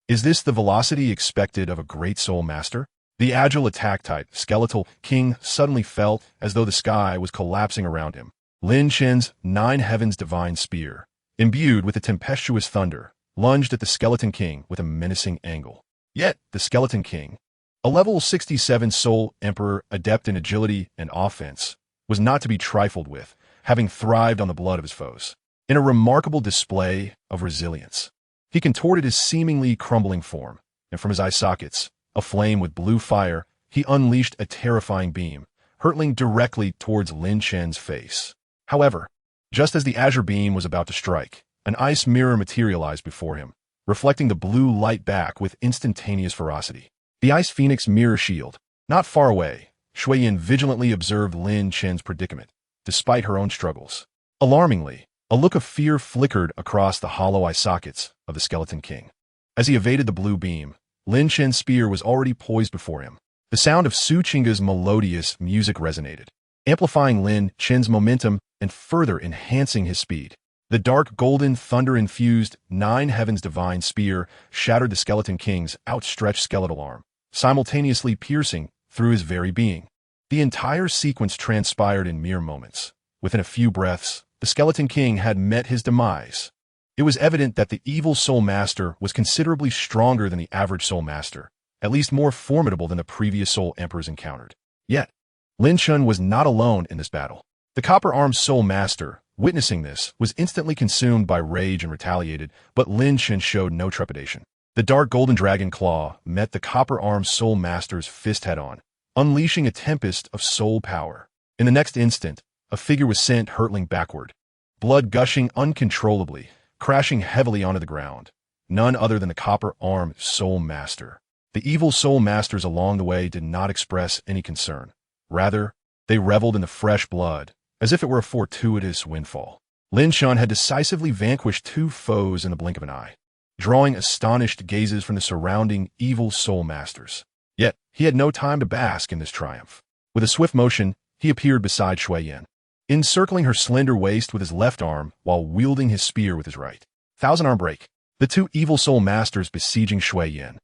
Is this the velocity expected of a great soul master? The agile attack-type, skeletal king suddenly felt as though the sky was collapsing around him. Lin Chen's Nine Heavens Divine Spear, imbued with a tempestuous thunder, lunged at the skeleton king with a menacing angle. Yet, the skeleton king, a level 67 soul emperor adept in agility and offense, was not to be trifled with, having thrived on the blood of his foes. In a remarkable display of resilience, he contorted his seemingly crumbling form, and from his eye sockets, aflame with blue fire, he unleashed a terrifying beam, hurtling directly towards Lin Chen's face. However, just as the azure beam was about to strike, an ice mirror materialized before him, reflecting the blue light back with instantaneous ferocity. The ice phoenix mirror shield. Not far away, Shuiyin vigilantly observed Lin Chen's predicament, despite her own struggles. Alarmingly, a look of fear flickered across the hollow eye sockets of the skeleton king. As he evaded the blue beam, Lin Chen's spear was already poised before him. The sound of Su Qingge's melodious music resonated, amplifying Lin Chen's momentum and further enhancing his speed. The dark golden thunder-infused Nine Heavens Divine Spear shattered the skeleton king's outstretched skeletal arm, simultaneously piercing through his very being. The entire sequence transpired in mere moments. Within a few breaths, the skeleton king had met his demise. It was evident that the evil soul master was considerably stronger than the average soul master, at least more formidable than the previous soul emperors encountered. Yet, Lin Chen was not alone in this battle. The copper-armed soul master, witnessing this, was instantly consumed by rage and retaliated, but Lin Chen showed no trepidation. The dark golden dragon claw met the copper-armed soul master's fist head-on, unleashing a tempest of soul power. In the next instant, a figure was sent hurtling backward, blood gushing uncontrollably, crashing heavily onto the ground. None other than the copper-armed soul master. The evil soul masters along the way did not express any concern. Rather, they reveled in the fresh blood, as if it were a fortuitous windfall. Lin Chen had decisively vanquished 2 foes in the blink of an eye, drawing astonished gazes from the surrounding evil soul masters. Yet, he had no time to bask in this triumph. With a swift motion, he appeared beside Shuiyin, encircling her slender waist with his left arm while wielding his spear with his right. Thousand-arm break. The 2 evil soul masters besieging Shuiyin,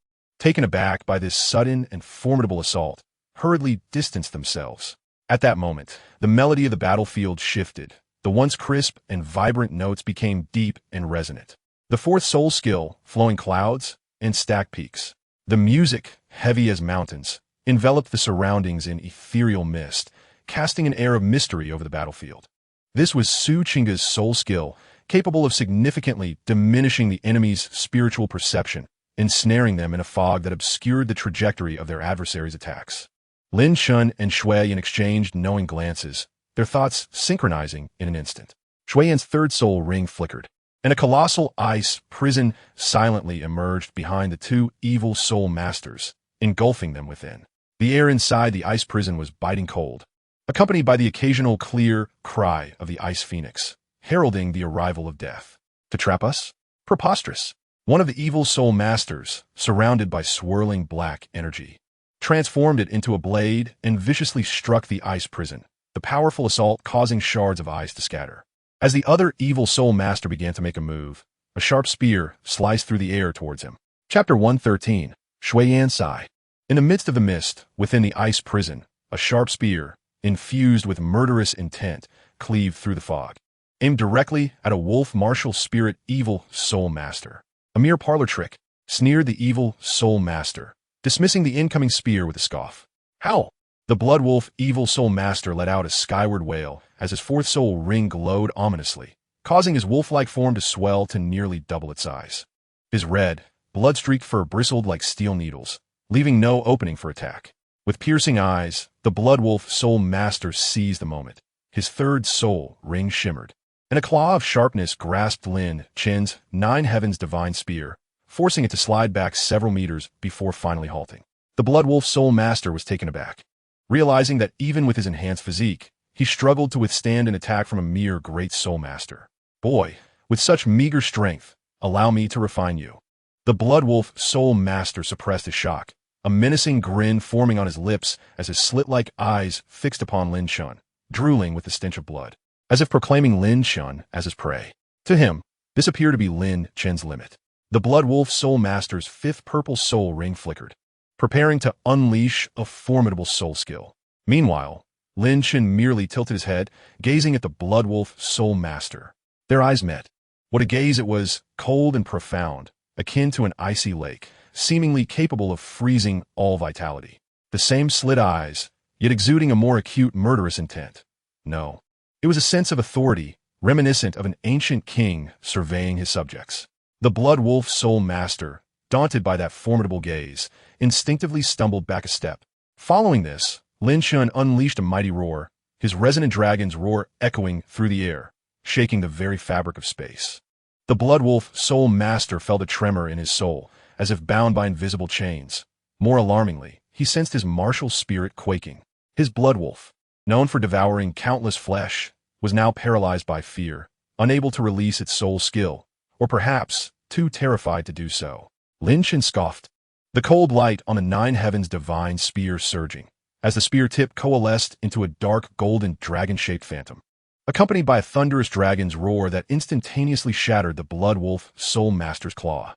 taken aback by this sudden and formidable assault, hurriedly distanced themselves. At that moment, the melody of the battlefield shifted. The once crisp and vibrant notes became deep and resonant. The fourth soul skill, flowing clouds and stacked peaks. The music, heavy as mountains, enveloped the surroundings in ethereal mist, casting an air of mystery over the battlefield. This was Su Chinga's soul skill, capable of significantly diminishing the enemy's spiritual perception, ensnaring them in a fog that obscured the trajectory of their adversaries' attacks. Lin Chen and Shuiyan exchanged knowing glances, their thoughts synchronizing in an instant. Shuiyan's third soul ring flickered, and a colossal ice prison silently emerged behind the two evil soul masters, engulfing them within. The air inside the ice prison was biting cold, accompanied by the occasional clear cry of the ice phoenix, heralding the arrival of death. To trap us? Preposterous. One of the evil soul masters, surrounded by swirling black energy, transformed it into a blade and viciously struck the ice prison, the powerful assault causing shards of ice to scatter. As the other evil soul master began to make a move, a sharp spear sliced through the air towards him. Chapter 113. Shuiyan sighed. In the midst of the mist, within the ice prison, a sharp spear, infused with murderous intent, cleaved through the fog, aimed directly at a wolf martial spirit evil soul master. A mere parlor trick, sneered the evil soul master, dismissing the incoming spear with a scoff. Howl! The blood wolf evil soul master let out a skyward wail as his fourth soul ring glowed ominously, causing his wolf-like form to swell to nearly double its size. His red, blood-streaked fur bristled like steel needles, leaving no opening for attack. With piercing eyes, the blood wolf soul master seized the moment. His third soul ring shimmered, and a claw of sharpness grasped Lin Chen's Nine Heavens divine spear, forcing it to slide back several meters before finally halting. The blood wolf soul master was taken aback, realizing that even with his enhanced physique, he struggled to withstand an attack from a mere great soul master. Boy, with such meager strength, allow me to refine you. The blood wolf soul master suppressed his shock, a menacing grin forming on his lips as his slit-like eyes fixed upon Lin Chen, drooling with the stench of blood, as if proclaiming Lin Chen as his prey. To him, this appeared to be Lin Chen's limit. The blood wolf soul master's fifth purple soul ring flickered, preparing to unleash a formidable soul skill. Meanwhile, Lin Chen merely tilted his head, gazing at the blood wolf soul master. Their eyes met. What a gaze it was, cold and profound, akin to an icy lake, seemingly capable of freezing all vitality. The same slit eyes, yet exuding a more acute murderous intent. No, it was a sense of authority, reminiscent of an ancient king surveying his subjects. The blood wolf soul master, daunted by that formidable gaze, instinctively stumbled back a step. Following this, Lin Chen unleashed a mighty roar, his resonant dragon's roar echoing through the air, shaking the very fabric of space. The blood wolf soul master felt a tremor in his soul, as if bound by invisible chains. More alarmingly, he sensed his martial spirit quaking. His blood wolf, known for devouring countless flesh, was now paralyzed by fear, unable to release its soul skill, or perhaps too terrified to do so. Lin Chen scoffed, the cold light on the Nine Heavens divine spear surging, as the spear tip coalesced into a dark golden dragon-shaped phantom, accompanied by a thunderous dragon's roar that instantaneously shattered the blood wolf soul master's claw.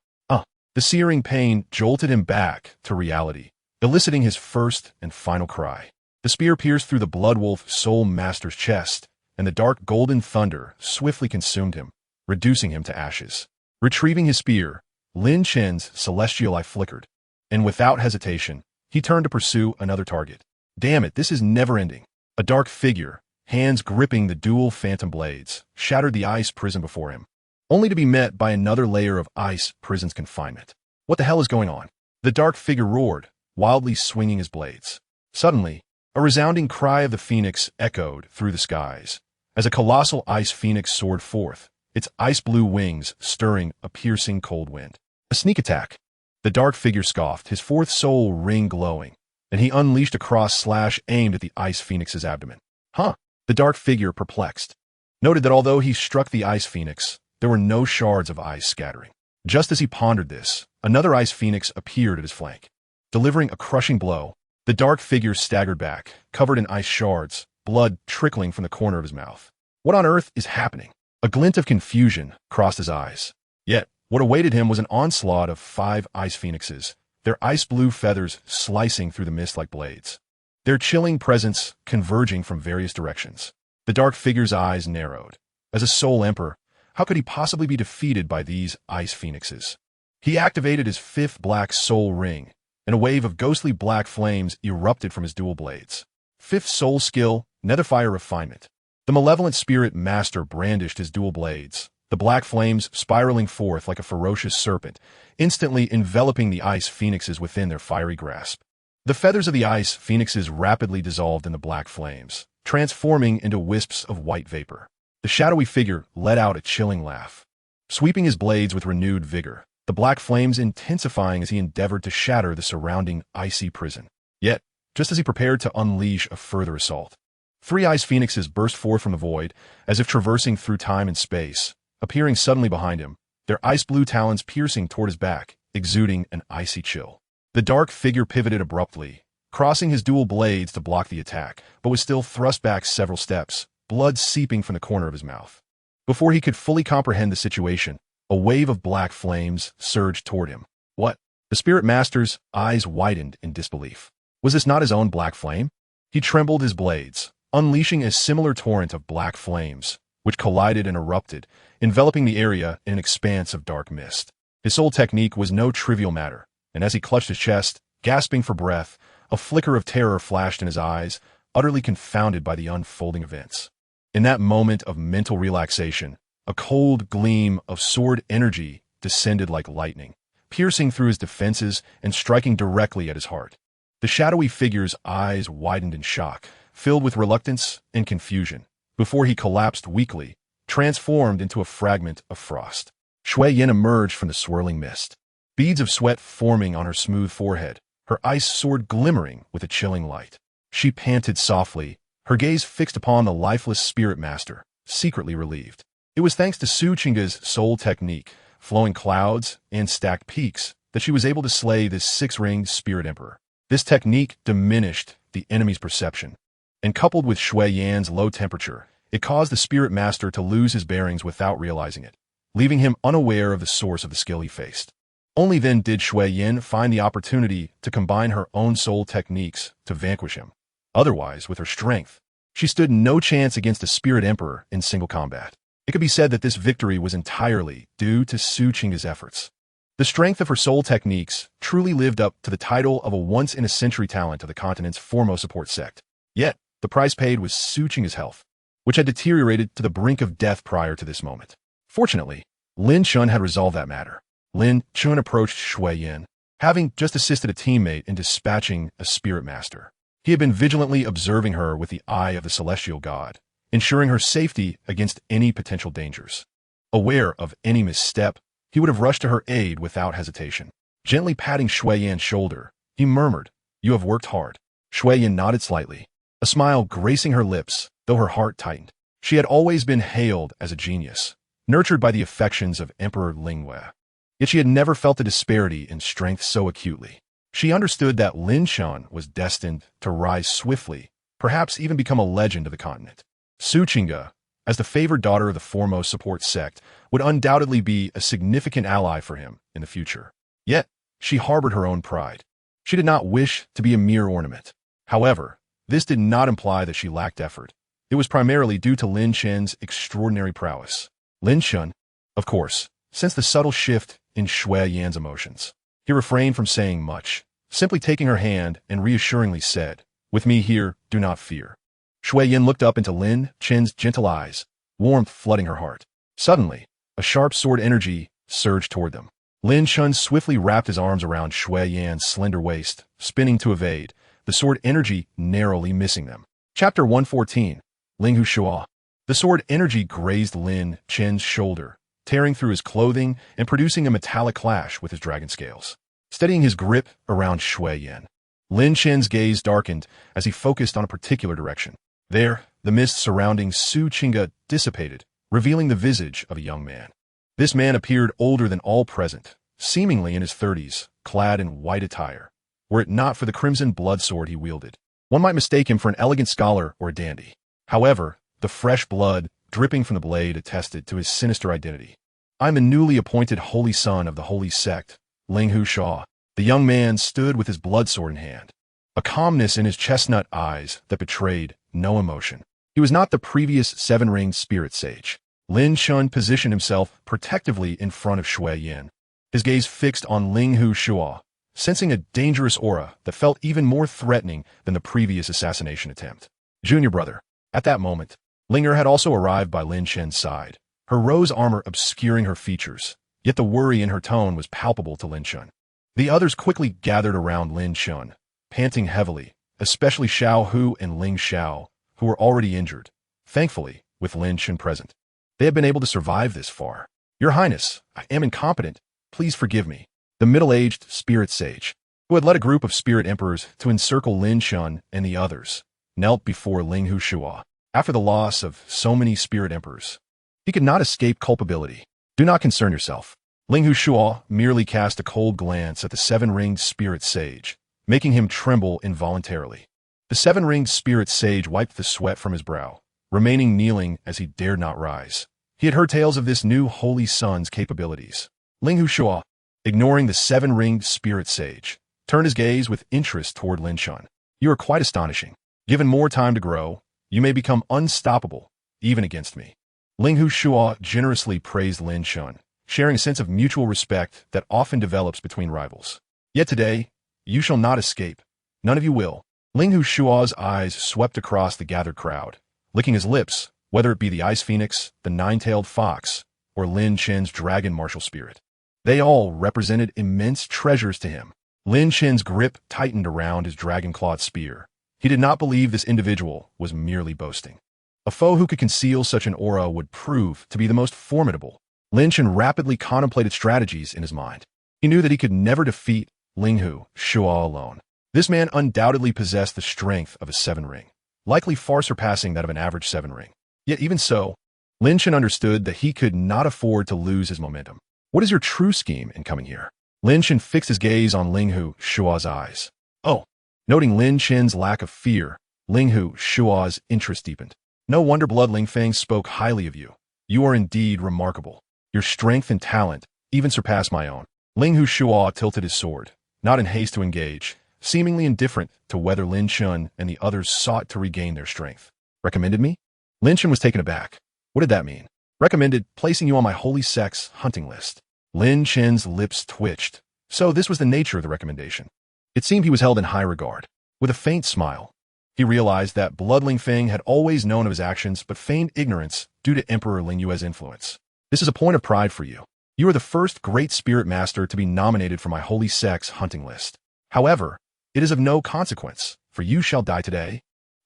The searing pain jolted him back to reality, eliciting his first and final cry. The spear pierced through the blood wolf soul master's chest, and the dark golden thunder swiftly consumed him, reducing him to ashes. Retrieving his spear, Lin Chen's celestial eye flickered, and without hesitation, he turned to pursue another target. Damn it, this is never-ending. A dark figure, hands gripping the dual phantom blades, shattered the ice prison before him, only to be met by another layer of ice prison's confinement. What the hell is going on? The dark figure roared, wildly swinging his blades. Suddenly, a resounding cry of the phoenix echoed through the skies, as a colossal ice phoenix soared forth, its ice-blue wings stirring a piercing cold wind. A sneak attack. The dark figure scoffed, his fourth soul ring glowing, and he unleashed a cross-slash aimed at the ice phoenix's abdomen. The dark figure, perplexed, noted that although he struck the ice phoenix, there were no shards of ice scattering. Just as he pondered this, another ice phoenix appeared at his flank. Delivering a crushing blow, the dark figure staggered back, covered in ice shards, blood trickling from the corner of his mouth. What on earth is happening? A glint of confusion crossed his eyes. Yet, what awaited him was an onslaught of 5 ice phoenixes, their ice-blue feathers slicing through the mist like blades. Their chilling presence converging from various directions. The dark figure's eyes narrowed. As a Soul Emperor, how could he possibly be defeated by these ice phoenixes? He activated his fifth black soul ring, and a wave of ghostly black flames erupted from his dual blades. Fifth soul skill, Netherfire Refinement. The malevolent spirit master brandished his dual blades, the black flames spiraling forth like a ferocious serpent, instantly enveloping the ice phoenixes within their fiery grasp. The feathers of the ice phoenixes rapidly dissolved in the black flames, transforming into wisps of white vapor. The shadowy figure let out a chilling laugh, sweeping his blades with renewed vigor, the black flames intensifying as he endeavored to shatter the surrounding icy prison. Yet, just as he prepared to unleash a further assault, three ice phoenixes burst forth from the void, as if traversing through time and space, appearing suddenly behind him, their ice-blue talons piercing toward his back, exuding an icy chill. The dark figure pivoted abruptly, crossing his dual blades to block the attack, but was still thrust back several steps, blood seeping from the corner of his mouth. Before he could fully comprehend the situation, a wave of black flames surged toward him. What? The spirit master's eyes widened in disbelief. Was this not his own black flame? He trembled his blades, unleashing a similar torrent of black flames, which collided and erupted, enveloping the area in an expanse of dark mist. His soul technique was no trivial matter, and as he clutched his chest, gasping for breath, a flicker of terror flashed in his eyes, utterly confounded by the unfolding events. In that moment of mental relaxation, a cold gleam of sword energy descended like lightning, piercing through his defenses and striking directly at his heart. The shadowy figure's eyes widened in shock, filled with reluctance and confusion, before he collapsed weakly, transformed into a fragment of frost. Shui Yin emerged from the swirling mist, beads of sweat forming on her smooth forehead, her ice sword glimmering with a chilling light. She panted softly, her gaze fixed upon the lifeless spirit master, secretly relieved. It was thanks to Su Chinga's soul technique, flowing clouds and stacked peaks, that she was able to slay this six-ringed spirit emperor. This technique diminished the enemy's perception, and coupled with Shui Yan's low temperature, it caused the spirit master to lose his bearings without realizing it, leaving him unaware of the source of the skill he faced. Only then did Shui Yan find the opportunity to combine her own soul techniques to vanquish him. Otherwise, with her strength, she stood no chance against a spirit emperor in single combat. It could be said that this victory was entirely due to Su Chinga's efforts. The strength of her soul techniques truly lived up to the title of a once-in-a-century talent of the continent's foremost support sect. Yet, the price paid was Su Chinga's health, which had deteriorated to the brink of death prior to this moment. Fortunately, Lin Chen had resolved that matter. Lin Chen approached Shui Yin, having just assisted a teammate in dispatching a spirit master. He had been vigilantly observing her with the eye of the celestial god, ensuring her safety against any potential dangers. Aware of any misstep, he would have rushed to her aid without hesitation. Gently patting Shui Yan's shoulder, he murmured, "You have worked hard." Shui Yan nodded slightly, a smile gracing her lips, though her heart tightened. She had always been hailed as a genius, nurtured by the affections of Emperor Lingwei. Yet she had never felt the disparity in strength so acutely. She understood that Lin Chen was destined to rise swiftly, perhaps even become a legend of the continent. Su Chinga, as the favored daughter of the foremost support sect, would undoubtedly be a significant ally for him in the future. Yet, she harbored her own pride. She did not wish to be a mere ornament. However, this did not imply that she lacked effort. It was primarily due to Lin Chen's extraordinary prowess. Lin Chen, of course, sensed the subtle shift in Shui Yan's emotions. He refrained from saying much, simply taking her hand and reassuringly said, "With me here, do not fear." Shui Yan looked up into Lin Chen's gentle eyes, warmth flooding her heart. Suddenly, a sharp sword energy surged toward them. Lin Chen swiftly wrapped his arms around Shui Yan's slender waist, spinning to evade, the sword energy narrowly missing them. Chapter 114, Ling Hu Shua. The sword energy grazed Lin Chen's shoulder, tearing through his clothing and producing a metallic clash with his dragon scales. Steadying his grip around Shui Yan, Lin Chen's gaze darkened as he focused on a particular direction. There, the mist surrounding Su Chinga dissipated, revealing the visage of a young man. This man appeared older than all present, seemingly in his 30s, clad in white attire. Were it not for the crimson blood sword he wielded, one might mistake him for an elegant scholar or a dandy. However, the fresh blood dripping from the blade attested to his sinister identity. "I'm a newly appointed holy son of the holy sect, Ling Hu Shua." The young man stood with his bloodsword in hand, a calmness in his chestnut eyes that betrayed no emotion. He was not the previous seven-ringed spirit sage. Lin Chen positioned himself protectively in front of Shui Yin, his gaze fixed on Linghu Shuo, sensing a dangerous aura that felt even more threatening than the previous assassination attempt. Junior brother. At that moment, Linger had also arrived by Lin Chen's side, her rose armor obscuring her features, yet the worry in her tone was palpable to Lin Chen. The others quickly gathered around Lin Chen, panting heavily, especially Xiao Hu and Ling Xiao, who were already injured. Thankfully, with Lin Chen present, they had been able to survive this far. Your Highness, I am incompetent. Please forgive me. The middle-aged spirit sage, who had led a group of spirit emperors to encircle Lin Chen and the others, knelt before Linghu Shuo. After the loss of so many spirit emperors, he could not escape culpability. Do not concern yourself. Linghu Shuo merely cast a cold glance at the seven-ringed spirit sage, making him tremble involuntarily. The seven-ringed spirit sage wiped the sweat from his brow, remaining kneeling as he dared not rise. He had heard tales of this new holy son's capabilities. Linghu Shuo, ignoring the seven-ringed spirit sage, turned his gaze with interest toward Lin Chen. You are quite astonishing. Given more time to grow, you may become unstoppable, even against me. Linghu Shuo generously praised Lin Chen, sharing a sense of mutual respect that often develops between rivals. Yet today, you shall not escape. None of you will. Linghu Shuo's eyes swept across the gathered crowd, licking his lips, whether it be the Ice Phoenix, the Nine-Tailed Fox, or Lin Chen's Dragon Martial Spirit. They all represented immense treasures to him. Lin Chen's grip tightened around his dragon-clawed spear. He did not believe this individual was merely boasting. A foe who could conceal such an aura would prove to be the most formidable. Lin Chen rapidly contemplated strategies in his mind. He knew that he could never defeat Linghu Shuo alone. This man undoubtedly possessed the strength of a seven-ring, likely far surpassing that of an average seven-ring. Yet even so, Lin Chen understood that he could not afford to lose his momentum. What is your true scheme in coming here? Lin Chen fixed his gaze on Linghu Shuo's eyes. Oh. Noting Lin Chen's lack of fear, Linghu Shuo's interest deepened. No wonder Bloodling Fang spoke highly of you. You are indeed remarkable. Your strength and talent even surpass my own. Linghu Shuo tilted his sword, not in haste to engage, seemingly indifferent to whether Lin Chen and the others sought to regain their strength. Recommended me? Lin Chen was taken aback. What did that mean? Recommended placing you on my holy sex hunting list. Lin Chen's lips twitched. So this was the nature of the recommendation. It seemed he was held in high regard. With a faint smile, he realized that Bloodling Fang had always known of his actions but feigned ignorance due to Emperor Ling Yue's influence. This is a point of pride for you. You are the first great spirit master to be nominated for my holy sex hunting list. However, it is of no consequence, for you shall die today.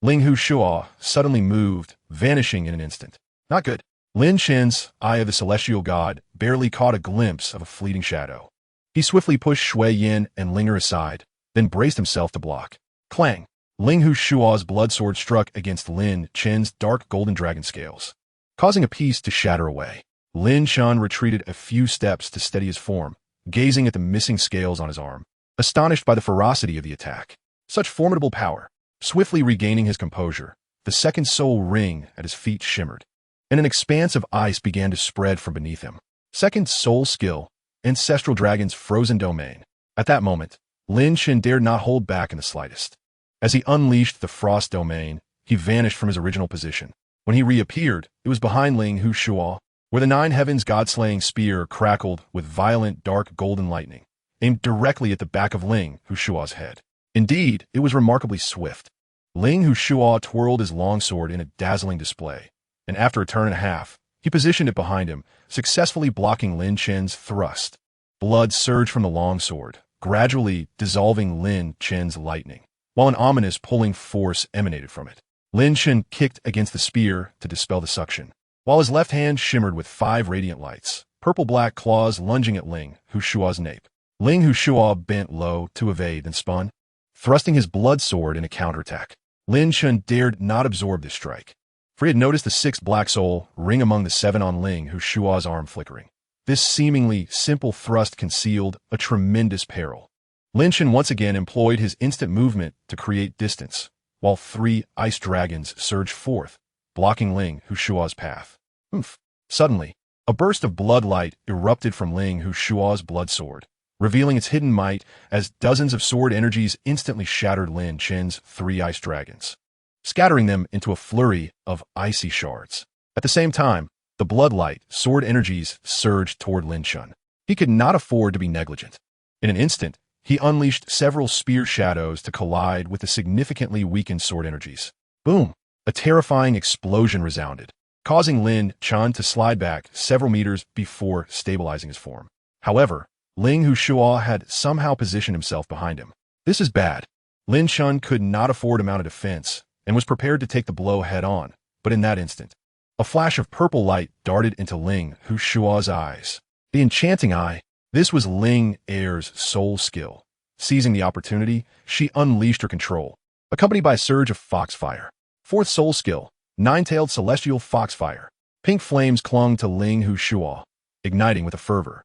Linghu Shuo suddenly moved, vanishing in an instant. Not good. Lin Chen's eye of the celestial god barely caught a glimpse of a fleeting shadow. He swiftly pushed Shui Yin and Linger aside, then braced himself to block. Clang! Linghu Shuo's bloodsword struck against Lin Chen's dark golden dragon scales, causing a piece to shatter away. Lin Chen retreated a few steps to steady his form, gazing at the missing scales on his arm, astonished by the ferocity of the attack. Such formidable power. Swiftly regaining his composure, the second soul ring at his feet shimmered, and an expanse of ice began to spread from beneath him. Second soul skill, Ancestral Dragon's frozen domain. At that moment, Lin Chen dared not hold back in the slightest. As he unleashed the frost domain, he vanished from his original position. When he reappeared, it was behind Linghu Shuo, where the Nine Heavens God-slaying spear crackled with violent dark golden lightning, aimed directly at the back of Linghu Shuo's head. Indeed, it was remarkably swift. Linghu Shuo twirled his longsword in a dazzling display, and after a turn and a half, he positioned it behind him, successfully blocking Lin Chen's thrust. Blood surged from the longsword, gradually dissolving Lin Chen's lightning, while an ominous pulling force emanated from it. Lin Chen kicked against the spear to dispel the suction, while his left hand shimmered with 5 radiant lights, purple-black claws lunging at Linghu Shuo's nape. Linghu Shuo bent low to evade and spun, thrusting his blood sword in a counterattack. Lin Chen dared not absorb this strike, for he had noticed the 6th black soul ring among the 7 on Linghu Shuo's arm flickering. This seemingly simple thrust concealed a tremendous peril. Lin Chen once again employed his instant movement to create distance, while 3 ice dragons surged forth, blocking Linghu Shuo's path. Oomph! Suddenly, a burst of blood light erupted from Linghu Shuo's blood sword, revealing its hidden might as dozens of sword energies instantly shattered Lin Chen's 3 ice dragons, scattering them into a flurry of icy shards. At the same time, the bloodlight sword energies surged toward Lin Chen. He could not afford to be negligent. In an instant, he unleashed several spear shadows to collide with the significantly weakened sword energies. Boom! A terrifying explosion resounded, causing Lin Chen to slide back several meters before stabilizing his form. However, Ling Hushua had somehow positioned himself behind him. This is bad. Lin Chen could not afford to mount a defense and was prepared to take the blow head-on, but in that instant, a flash of purple light darted into Ling Hushua's eyes. The enchanting eye. This was Ling Er's soul skill. Seizing the opportunity, she unleashed her control, accompanied by a surge of foxfire. Fourth soul skill, nine-tailed celestial foxfire. Pink flames clung to Ling Hushua, igniting with a fervor.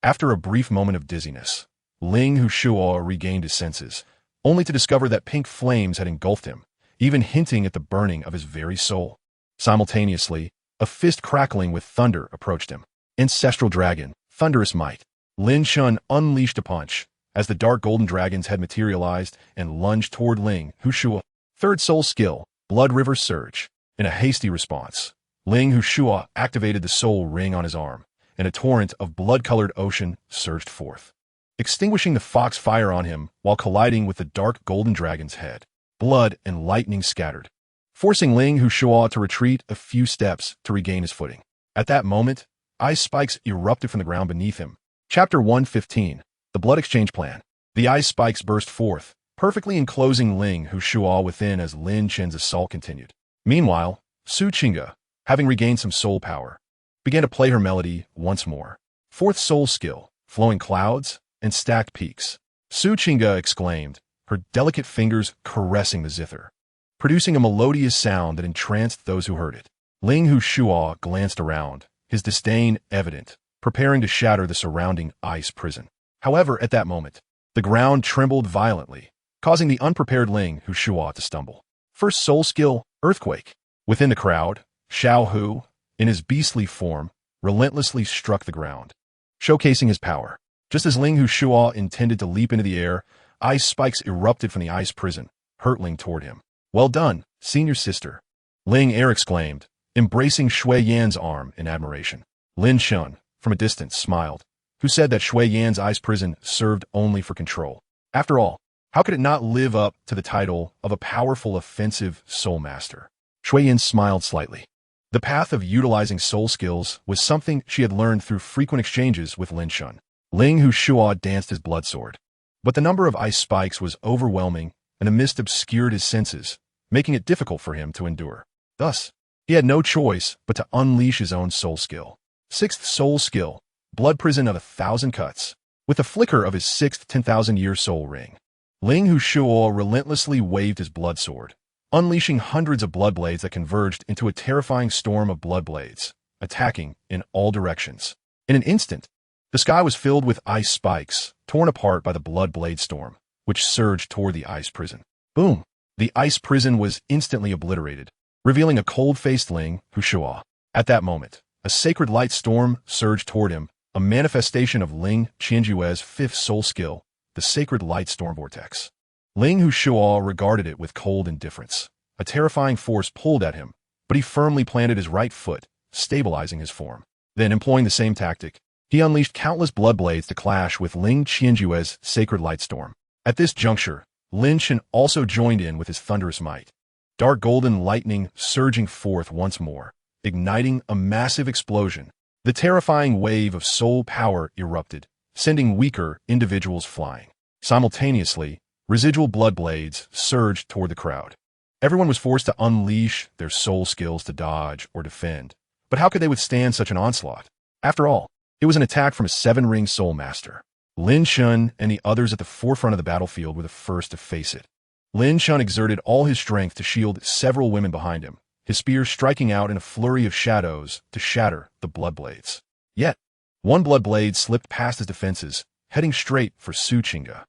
After a brief moment of dizziness, Ling Hushua regained his senses, only to discover that pink flames had engulfed him, even hinting at the burning of his very soul. Simultaneously, a fist crackling with thunder approached him. Ancestral dragon, thunderous might. Lin Chen unleashed a punch as the dark golden dragon's head materialized and lunged toward Ling Hushua. Third soul skill, blood river surge. In a hasty response, Ling Hushua activated the soul ring on his arm, and a torrent of blood-colored ocean surged forth, extinguishing the foxfire on him while colliding with the dark golden dragon's head. Blood and lightning scattered, forcing Ling Hushua to retreat a few steps to regain his footing. At that moment, ice spikes erupted from the ground beneath him. Chapter 115, The Blood Exchange Plan. The ice spikes burst forth, perfectly enclosing Ling Hushua within as Lin Chen's assault continued. Meanwhile, Su Qingge, having regained some soul power, began to play her melody once more. Fourth soul skill, flowing clouds and stacked peaks. Su Qingge exclaimed, her delicate fingers caressing the zither, producing a melodious sound that entranced those who heard it. Ling Hushua glanced around, his disdain evident, preparing to shatter the surrounding ice prison. However, at that moment, the ground trembled violently, causing the unprepared Ling Hushua to stumble. First soul skill, earthquake. Within the crowd, Xiao Hu, in his beastly form, relentlessly struck the ground, showcasing his power. Just as Ling Hushua intended to leap into the air, ice spikes erupted from the ice prison, hurtling toward him. Well done, senior sister, Ling Er exclaimed, embracing Shui Yan's arm in admiration. Lin Chen, from a distance, smiled, who said that Shui Yan's ice prison served only for control. After all, how could it not live up to the title of a powerful offensive soul master? Shui Yan smiled slightly. The path of utilizing soul skills was something she had learned through frequent exchanges with Lin Chen. Ling Hushua danced his blood sword, but the number of ice spikes was overwhelming and the mist obscured his senses, making it difficult for him to endure. Thus, he had no choice but to unleash his own soul skill. Sixth soul skill, blood prison of 1,000 cuts. With the flicker of his sixth 10,000-year soul ring, Ling Hushua relentlessly waved his blood sword, unleashing hundreds of blood blades that converged into a terrifying storm of blood blades, attacking in all directions. In an instant, the sky was filled with ice spikes, torn apart by the blood blade storm, which surged toward the ice prison. Boom! The ice prison was instantly obliterated, revealing a cold-faced Ling Hushua. At that moment, a sacred light storm surged toward him, a manifestation of Ling Qianjue's fifth soul skill, the sacred light storm vortex. Ling Hushua regarded it with cold indifference. A terrifying force pulled at him, but he firmly planted his right foot, stabilizing his form. Then, employing the same tactic, he unleashed countless blood blades to clash with Ling Qianjue's sacred light storm. At this juncture, Lin Chen also joined in with his thunderous might. Dark golden lightning surging forth once more, igniting a massive explosion. The terrifying wave of soul power erupted, sending weaker individuals flying. Simultaneously, residual blood blades surged toward the crowd. Everyone was forced to unleash their soul skills to dodge or defend. But how could they withstand such an onslaught? After all, it was an attack from a seven-ring soul master. Lin Chen and the others at the forefront of the battlefield were the first to face it. Lin Chen exerted all his strength to shield several women behind him, his spear striking out in a flurry of shadows to shatter the blood blades. Yet, one blood blade slipped past his defenses, heading straight for Su Qingge.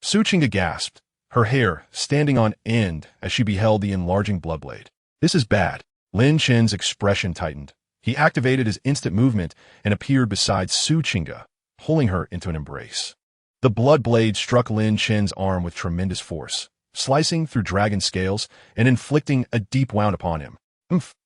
Su Qingge gasped, her hair standing on end as she beheld the enlarging blood blade. This is bad. Lin Chen's expression tightened. He activated his instant movement and appeared beside Su Qingge, pulling her into an embrace. The blood blade struck Lin Chen's arm with tremendous force, slicing through dragon scales and inflicting a deep wound upon him.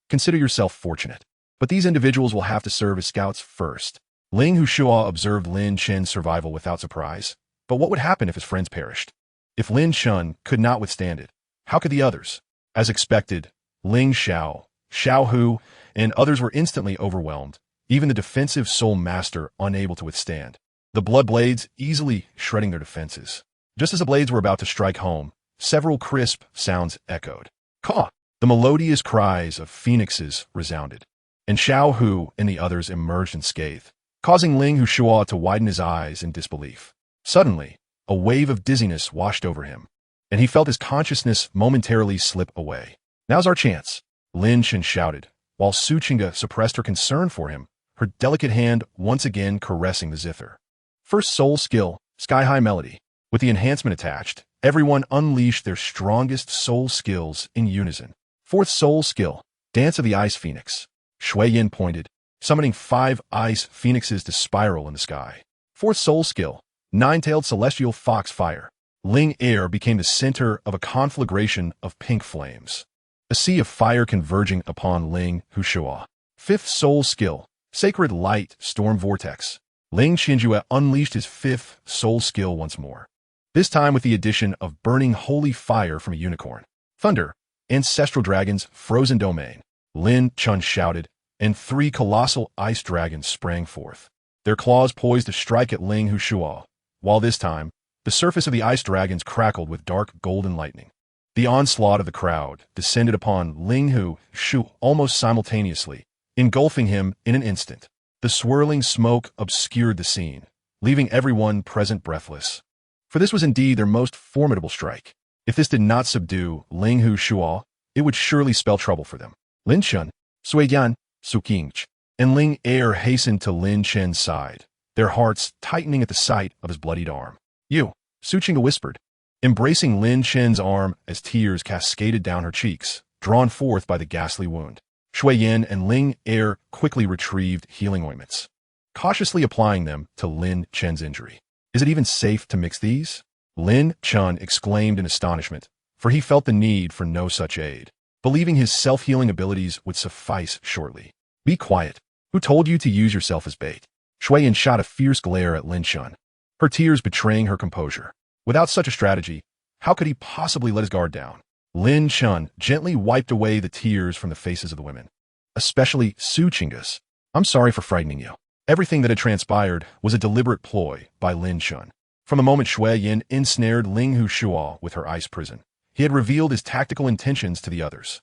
Consider yourself fortunate. But these individuals will have to serve as scouts first. Ling Hushua observed Lin Chen's survival without surprise. But what would happen if his friends perished? If Lin Chen could not withstand it, how could the others? As expected, Ling Xiao, Xiao Hu, and others were instantly overwhelmed, even the defensive soul master unable to withstand. The blood blades easily shredding their defenses. Just as the blades were about to strike home, several crisp sounds echoed. Caw! The melodious cries of phoenixes resounded, and Xiao Hu and the others emerged unscathed, causing Ling Hushua to widen his eyes in disbelief. Suddenly, a wave of dizziness washed over him, and he felt his consciousness momentarily slip away. Now's our chance, Lin Chen shouted, while Su Chinga suppressed her concern for him, her delicate hand once again caressing the zither. First soul skill, sky-high melody. With the enhancement attached, everyone unleashed their strongest soul skills in unison. Fourth soul skill, dance of the ice phoenix. Shui Yin pointed, summoning 5 ice phoenixes to spiral in the sky. Fourth soul skill, nine-tailed celestial fox fire. Ling Air became the center of a conflagration of pink flames, a sea of fire converging upon Ling Hushua. Fifth soul skill, sacred light storm vortex. Ling Qinjue unleashed his 5th soul skill once more, this time with the addition of burning holy fire from a unicorn. Thunder, ancestral dragons, frozen domain. Lin Chen shouted, and 3 colossal ice dragons sprang forth, their claws poised to strike at Ling Hushua, while this time, the surface of the ice dragons crackled with dark golden lightning. The onslaught of the crowd descended upon Ling Hushu almost simultaneously, engulfing him in an instant. The swirling smoke obscured the scene, leaving everyone present breathless. For this was indeed their most formidable strike. If this did not subdue Ling Hushua, it would surely spell trouble for them. Lin Chen, Sui Yan, Su Qingch, and Ling Air hastened to Lin Chen's side, their hearts tightening at the sight of his bloodied arm. You, Su Qingga whispered, embracing Lin Chen's arm as tears cascaded down her cheeks, drawn forth by the ghastly wound. Shui Yin and Ling Air quickly retrieved healing ointments, cautiously applying them to Lin Chen's injury. Is it even safe to mix these? Lin Chen exclaimed in astonishment, for he felt the need for no such aid, believing his self-healing abilities would suffice shortly. Be quiet. Who told you to use yourself as bait? Shui Yin shot a fierce glare at Lin Chen, her tears betraying her composure. Without such a strategy, how could he possibly let his guard down? Lin Chen gently wiped away the tears from the faces of the women, especially Su Qingga's. I'm sorry for frightening you. Everything that had transpired was a deliberate ploy by Lin Chen. From the moment Shui Yin ensnared Ling Hushua with her ice prison, he had revealed his tactical intentions to the others.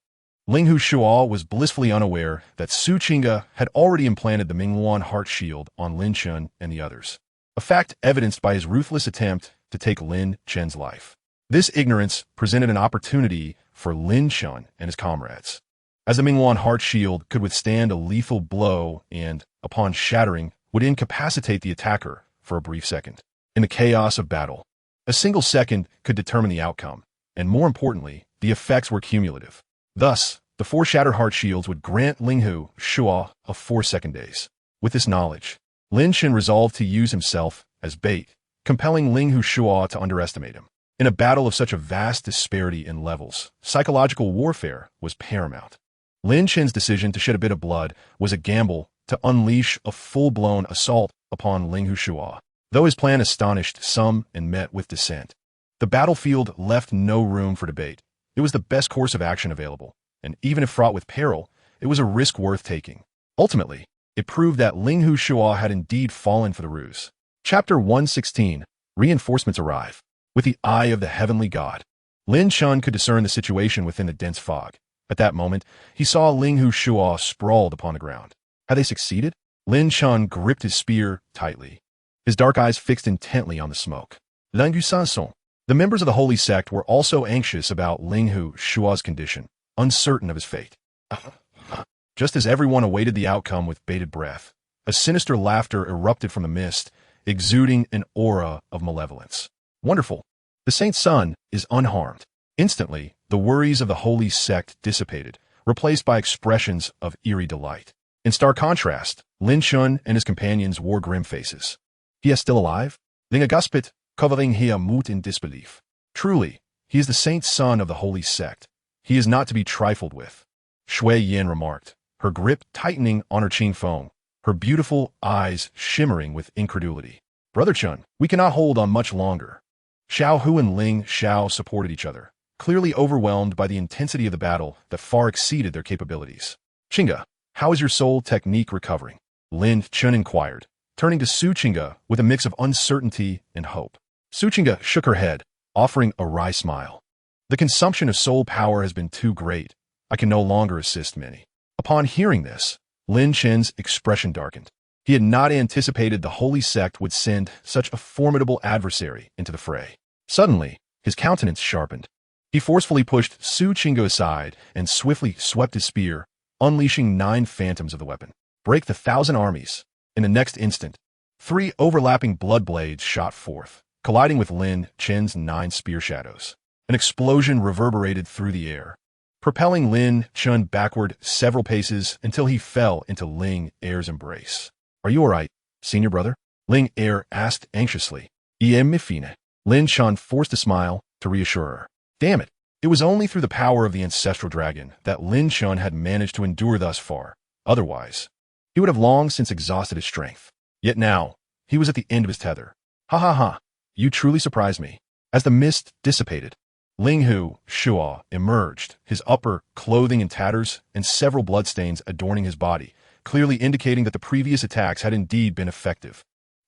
Ling Hushua was blissfully unaware that Su Qingga had already implanted the Mingluan heart shield on Lin Chen and the others, a fact evidenced by his ruthless attempt to take Lin Chen's life. This ignorance presented an opportunity for Lin Chen and his comrades, as the Mingluan heart shield could withstand a lethal blow and, upon shattering, would incapacitate the attacker for a brief second. In the chaos of battle, a single second could determine the outcome, and more importantly, the effects were cumulative. Thus, the 4 shattered heart shields would grant Ling Hushua a 4-second daze. With this knowledge, Lin Chen resolved to use himself as bait, compelling Ling Hushua to underestimate him. In a battle of such a vast disparity in levels, psychological warfare was paramount. Lin Chen's decision to shed a bit of blood was a gamble to unleash a full-blown assault upon Ling Hushua. Though his plan astonished some and met with dissent, the battlefield left no room for debate. It was the best course of action available, and even if fraught with peril, it was a risk worth taking. Ultimately, it proved that Ling Hushua had indeed fallen for the ruse. Chapter 116, Reinforcements Arrive. With the eye of the heavenly god, Lin Chen could discern the situation within the dense fog. At that moment, he saw Ling Hushua sprawled upon the ground. Had they succeeded? Lin Chen gripped his spear tightly, his dark eyes fixed intently on the smoke. Langu Sanson. The members of the holy sect were also anxious about Ling Hushua's condition, uncertain of his fate. Just as everyone awaited the outcome with bated breath, a sinister laughter erupted from the mist, exuding an aura of malevolence. Wonderful. The saint's son is unharmed. Instantly, the worries of the holy sect dissipated, replaced by expressions of eerie delight. In stark contrast, Lin Chen and his companions wore grim faces. He is still alive? Ling Agaspit, covering here moot in disbelief. Truly, he is the saint's son of the holy sect. He is not to be trifled with. Shui Yin remarked, her grip tightening on her Qing Feng, her beautiful eyes shimmering with incredulity. Brother Chun, we cannot hold on much longer. Xiao Hu and Ling Xiao supported each other, clearly overwhelmed by the intensity of the battle that far exceeded their capabilities. Chinga, how is your soul technique recovering? Lin Chen inquired, turning to Su Chinga with a mix of uncertainty and hope. Su Chinga shook her head, offering a wry smile. The consumption of soul power has been too great. I can no longer assist many. Upon hearing this, Lin Chen's expression darkened. He had not anticipated the holy sect would send such a formidable adversary into the fray. Suddenly, his countenance sharpened. He forcefully pushed Su Chinga aside and swiftly swept his spear, unleashing 9 phantoms of the weapon. Break the 1,000 armies. In the next instant, 3 overlapping blood blades shot forth, colliding with Lin Chen's 9 spear shadows. An explosion reverberated through the air, propelling Lin Chen backward several paces until he fell into Ling Er's embrace. Are you all right, senior brother? Ling Er asked anxiously. Em fine. Lin Chen forced a smile to reassure her. Damn it. It was only through the power of the ancestral dragon that Lin Chen had managed to endure thus far. Otherwise, he would have long since exhausted his strength. Yet now, he was at the end of his tether. Ha ha ha. You truly surprised me. As the mist dissipated, Ling Hu Shuo emerged, his upper clothing in tatters and several bloodstains adorning his body, clearly indicating that the previous attacks had indeed been effective.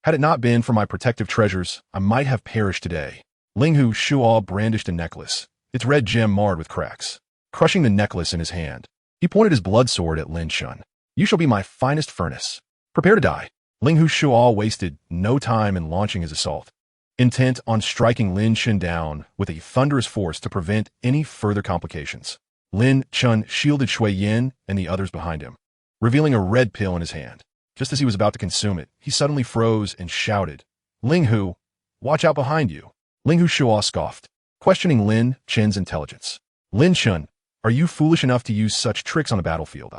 Had it not been for my protective treasures, I might have perished today. Ling Hu Shuo brandished a necklace, its red gem marred with cracks. Crushing the necklace in his hand, he pointed his blood sword at Lin Chen. You shall be my finest furnace. Prepare to die. Ling Hu Shuo wasted no time in launching his assault, intent on striking Lin Chen down with a thunderous force to prevent any further complications. Lin Chen shielded Shui Yin and the others behind him, revealing a red pill in his hand. Just as he was about to consume it, he suddenly froze and shouted, Ling Hu, watch out behind you. Ling Hu Shuo scoffed, questioning Lin Chen's intelligence. Lin Chen, are you foolish enough to use such tricks on the battlefield?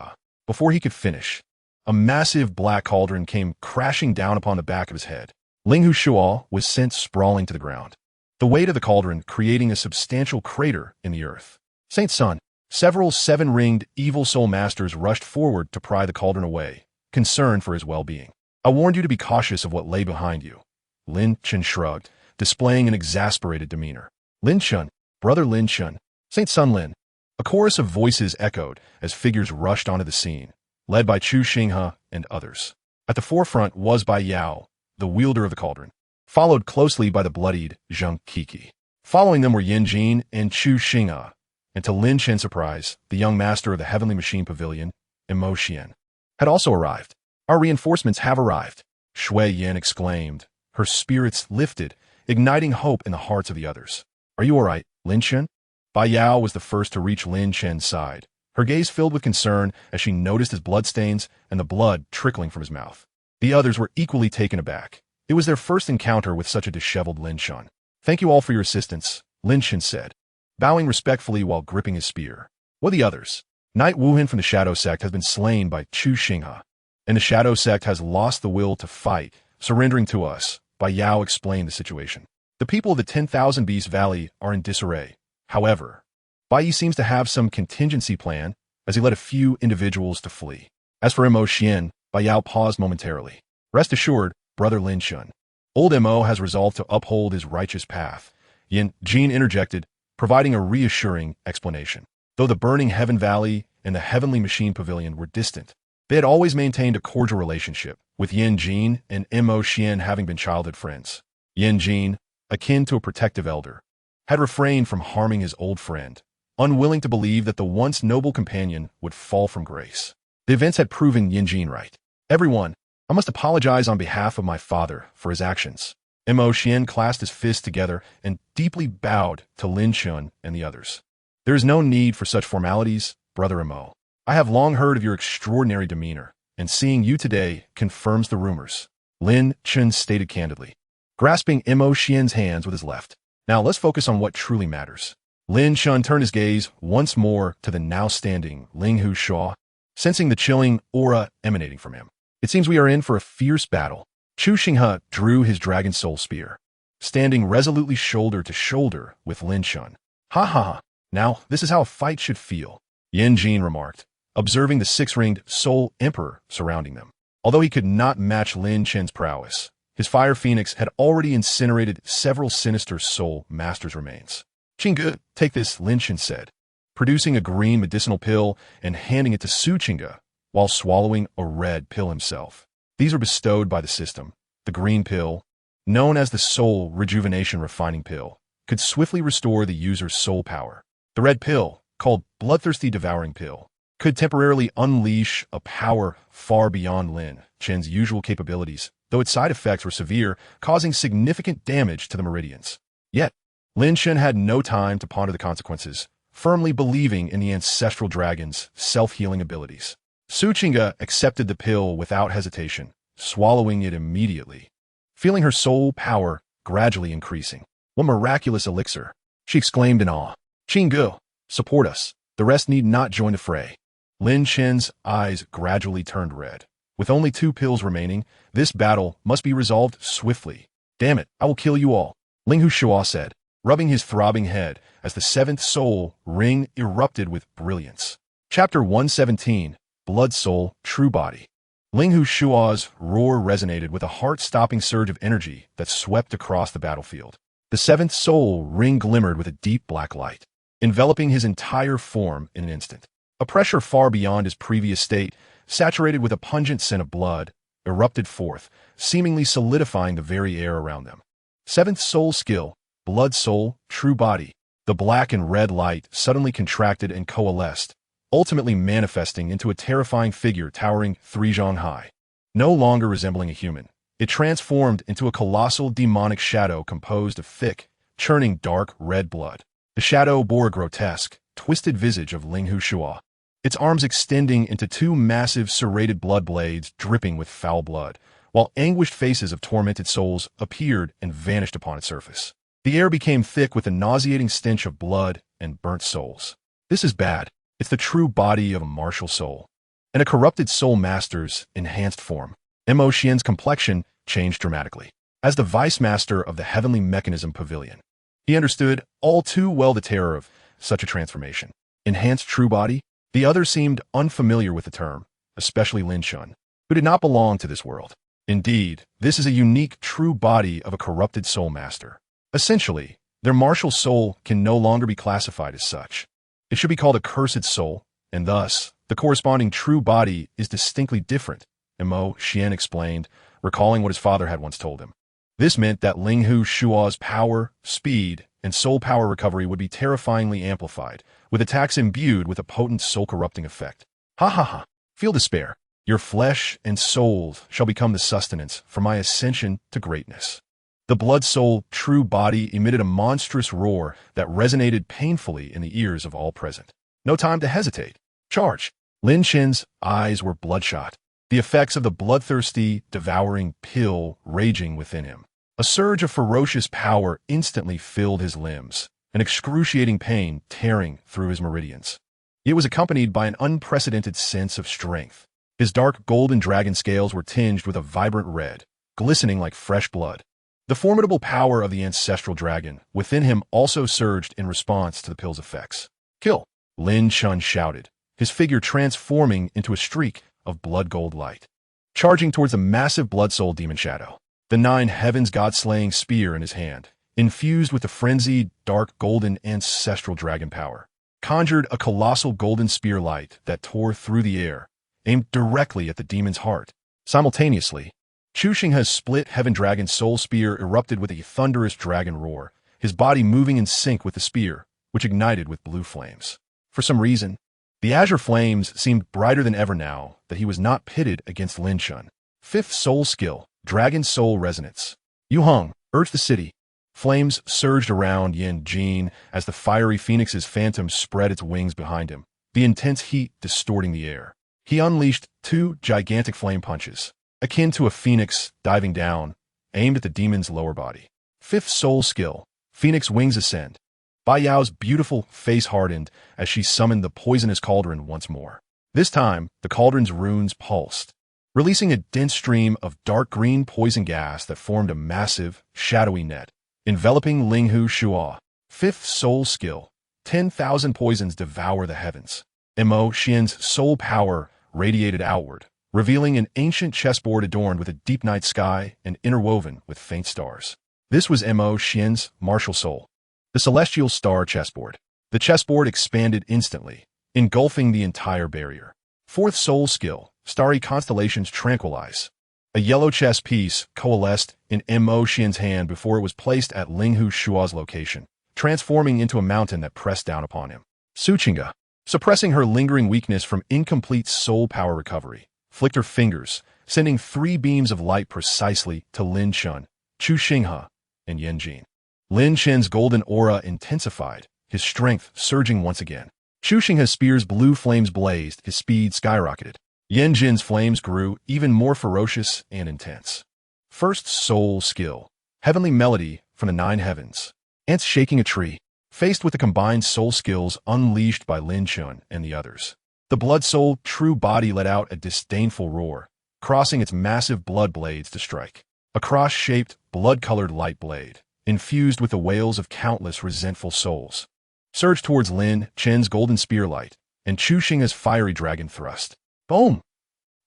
Before he could finish, a massive black cauldron came crashing down upon the back of his head. Ling Hu Shuo was sent sprawling to the ground, the weight of the cauldron creating a substantial crater in the earth. Saint Sun, several 7-ringed evil soul masters rushed forward to pry the cauldron away, concerned for his well-being. I warned you to be cautious of what lay behind you. Lin Chen shrugged, displaying an exasperated demeanor. Lin Chen, brother Lin Chen, Saint Sun Lin. A chorus of voices echoed as figures rushed onto the scene, led by Chu Xinghe and others. At the forefront was Bai Yao, the wielder of the cauldron, followed closely by the bloodied Zheng Kiki. Following them were Yin Jin and Chu Xinghe, and to Lin Chen's surprise, the young master of the Heavenly Machine Pavilion, Imo Xian, had also arrived. Our reinforcements have arrived, Shui Yin exclaimed, her spirits lifted, igniting hope in the hearts of the others. Are you all right, Lin Chen? Bai Yao was the first to reach Lin Chen's side, her gaze filled with concern as she noticed his bloodstains and the blood trickling from his mouth. The others were equally taken aback. It was their first encounter with such a disheveled Lin Chen. Thank you all for your assistance, Lin Chen said, bowing respectfully while gripping his spear. What the others? Knight Wuhan from the Shadow Sect has been slain by Chu Xinghe, and the Shadow Sect has lost the will to fight, surrendering to us. Bai Yao explained the situation. The people of the 10,000 Beast Valley are in disarray. However, Bai Yi seems to have some contingency plan as he led a few individuals to flee. As for Mo Xian, Bai Yao paused momentarily. Rest assured, brother Lin Chen. Old Mo has resolved to uphold his righteous path. Yin Jin interjected, providing a reassuring explanation. Though the burning Heaven Valley and the Heavenly Machine Pavilion were distant, they had always maintained a cordial relationship, with Yin Jin and Mo Xian having been childhood friends. Yin Jin, akin to a protective elder, had refrained from harming his old friend, unwilling to believe that the once noble companion would fall from grace. The events had proven Yin Jin right. Everyone, I must apologize on behalf of my father for his actions. Mo Xian clasped his fists together and deeply bowed to Lin Chen and the others. There is no need for such formalities, brother Mo. I have long heard of your extraordinary demeanor, and seeing you today confirms the rumors, Lin Chen stated candidly, grasping Mo Xian's hands with his left. Now let's focus on what truly matters. Lin Chen turned his gaze once more to the now standing Ling Hu Shuo, sensing the chilling aura emanating from him. It seems we are in for a fierce battle. Chu Xinghe drew his dragon soul spear, standing resolutely shoulder to shoulder with Lin Chen. Ha ha ha, now this is how a fight should feel, Yan Jin remarked, observing the six-ringed soul emperor surrounding them. Although he could not match Lin Chen's prowess, his fire phoenix had already incinerated several sinister soul masters' remains. Qingge, take this, Lin Chen said, producing a green medicinal pill and handing it to Su Qingge while swallowing a red pill himself. These are bestowed by the system. The green pill, known as the Soul Rejuvenation Refining Pill, could swiftly restore the user's soul power. The red pill, called Bloodthirsty Devouring Pill, could temporarily unleash a power far beyond Lin Chen's usual capabilities, though its side effects were severe, causing significant damage to the meridians. Yet, Lin Chen had no time to ponder the consequences, firmly believing in the ancestral dragon's self-healing abilities. Su Qingge accepted the pill without hesitation, swallowing it immediately, feeling her soul power gradually increasing. What miraculous elixir! She exclaimed in awe. Qingge, support us. The rest need not join the fray. Lin Chen's eyes gradually turned red. With only 2 pills remaining, this battle must be resolved swiftly. Damn it, I will kill you all, Ling Hushua said, rubbing his throbbing head as the 7th soul ring erupted with brilliance. Chapter 117, Blood Soul, True Body. Ling Hushua's roar resonated with a heart-stopping surge of energy that swept across the battlefield. The 7th soul ring glimmered with a deep black light, enveloping his entire form in an instant. A pressure far beyond his previous state, saturated with a pungent scent of blood, erupted forth, seemingly solidifying the very air around them. 7th soul skill, Blood Soul, True Body. The black and red light suddenly contracted and coalesced, ultimately manifesting into a terrifying figure towering 3 zhang high. No longer resembling a human, it transformed into a colossal demonic shadow composed of thick, churning dark red blood. The shadow bore a grotesque, twisted visage of Ling Hushua, its arms extending into 2 massive serrated blood blades dripping with foul blood, while anguished faces of tormented souls appeared and vanished upon its surface. The air became thick with a nauseating stench of blood and burnt souls. This is bad. It's the true body of a martial soul, and a corrupted soul master's enhanced form. Mo Xian's complexion changed dramatically. As the vice master of the Heavenly Mechanism Pavilion, he understood all too well the terror of such a transformation. Enhanced true body? The others seemed unfamiliar with the term, especially Lin Chen, who did not belong to this world. Indeed, this is a unique true body of a corrupted soul master. Essentially, their martial soul can no longer be classified as such. It should be called a cursed soul, and thus, the corresponding true body is distinctly different, Mo Xian explained, recalling what his father had once told him. This meant that Ling Hushua's power, speed, and soul power recovery would be terrifyingly amplified, with attacks imbued with a potent soul-corrupting effect. Ha ha ha! Feel despair. Your flesh and souls shall become the sustenance for my ascension to greatness. The blood soul true body emitted a monstrous roar that resonated painfully in the ears of all present. No time to hesitate. Charge! Lin Chen's eyes were bloodshot, the effects of the bloodthirsty, devouring pill raging within him. A surge of ferocious power instantly filled his limbs, an excruciating pain tearing through his meridians. It was accompanied by an unprecedented sense of strength. His dark golden dragon scales were tinged with a vibrant red, glistening like fresh blood. The formidable power of the ancestral dragon within him also surged in response to the pill's effects. Kill! Lin Chen shouted, his figure transforming into a streak of blood gold light. Charging towards the massive blood soul demon shadow, the 9 heavens god-slaying spear in his hand, infused with the frenzied, dark golden ancestral dragon power, conjured a colossal golden spear light that tore through the air, aimed directly at the demon's heart. Simultaneously, Chu Xinghe's split heaven dragon soul spear erupted with a thunderous dragon roar, his body moving in sync with the spear, which ignited with blue flames. For some reason, the azure flames seemed brighter than ever now that he was not pitted against Lin Chen. 5th soul skill, Dragon Soul Resonance. Yu Hong, urge the city. Flames surged around Yan Jin as the fiery phoenix's phantom spread its wings behind him, the intense heat distorting the air. He unleashed 2 gigantic flame punches, akin to a phoenix diving down, aimed at the demon's lower body. 5th soul skill, Phoenix Wings Ascend. Bai Yao's beautiful face hardened as she summoned the poisonous cauldron once more. This time, the cauldron's runes pulsed, releasing a dense stream of dark green poison gas that formed a massive, shadowy net, enveloping Linghu Shuo. Fifth soul skill. 10,000 poisons devour the heavens. Mo Xian's soul power radiated outward, revealing an ancient chessboard adorned with a deep night sky and interwoven with faint stars. This was Mo Xian's martial soul, the celestial star chessboard. The chessboard expanded instantly, engulfing the entire barrier. Fourth soul skill. Starry constellations tranquilize. A yellow chess piece coalesced in Mo Xian's hand before it was placed at Linghu Shuo's location, transforming into a mountain that pressed down upon him. Suchinga, suppressing her lingering weakness from incomplete soul power recovery, flicked her fingers, sending 3 beams of light precisely to Lin Chen, Chu Xinghe, and Yan Jin. Lin Chen's golden aura intensified, his strength surging once again. Chu Xinghe's spear's blue flames blazed, his speed skyrocketed. Yan Jin's flames grew even more ferocious and intense. First soul skill. Heavenly melody from the 9 heavens. Ants shaking a tree. Faced with the combined soul skills unleashed by Lin Chen and the others, the blood soul true body let out a disdainful roar, crossing its massive blood blades to strike. A cross-shaped, blood-colored light blade, infused with the wails of countless resentful souls, surged towards Lin Chen's golden spear light and Chu Xinghe's fiery dragon thrust. Boom!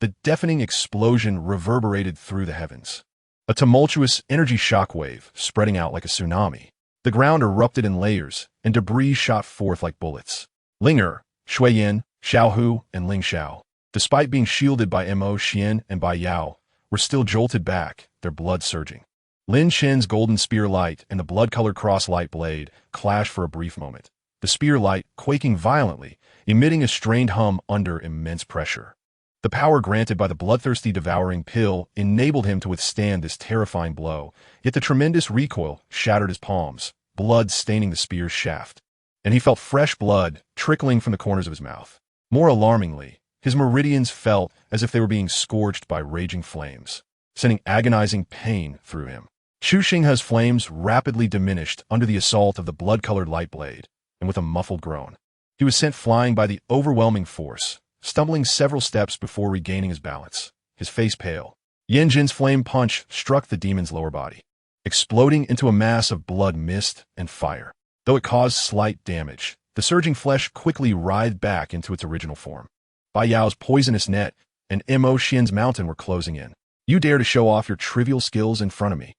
The deafening explosion reverberated through the heavens. A tumultuous energy shockwave spreading out like a tsunami. The ground erupted in layers, and debris shot forth like bullets. Linger, Shuiyan, Xiaohu, and Ling Xiao, despite being shielded by Mo Xian and Bai Yao, were still jolted back, their blood surging. Lin Chen's golden spear light and the blood-colored cross-light blade clashed for a brief moment, the spear light quaking violently, emitting a strained hum under immense pressure. The power granted by the bloodthirsty devouring pill enabled him to withstand this terrifying blow, yet the tremendous recoil shattered his palms, blood staining the spear's shaft. And he felt fresh blood trickling from the corners of his mouth. More alarmingly, his meridians felt as if they were being scorched by raging flames, sending agonizing pain through him. Chu Xinghe's flames rapidly diminished under the assault of the blood-colored light blade, and with a muffled groan, he was sent flying by the overwhelming force, stumbling several steps before regaining his balance, his face pale. Yan Jin's flame punch struck the demon's lower body, exploding into a mass of blood, mist, and fire. Though it caused slight damage, the surging flesh quickly writhed back into its original form. Bai Yao's poisonous net and Mo Xian's mountain were closing in. You dare to show off your trivial skills in front of me.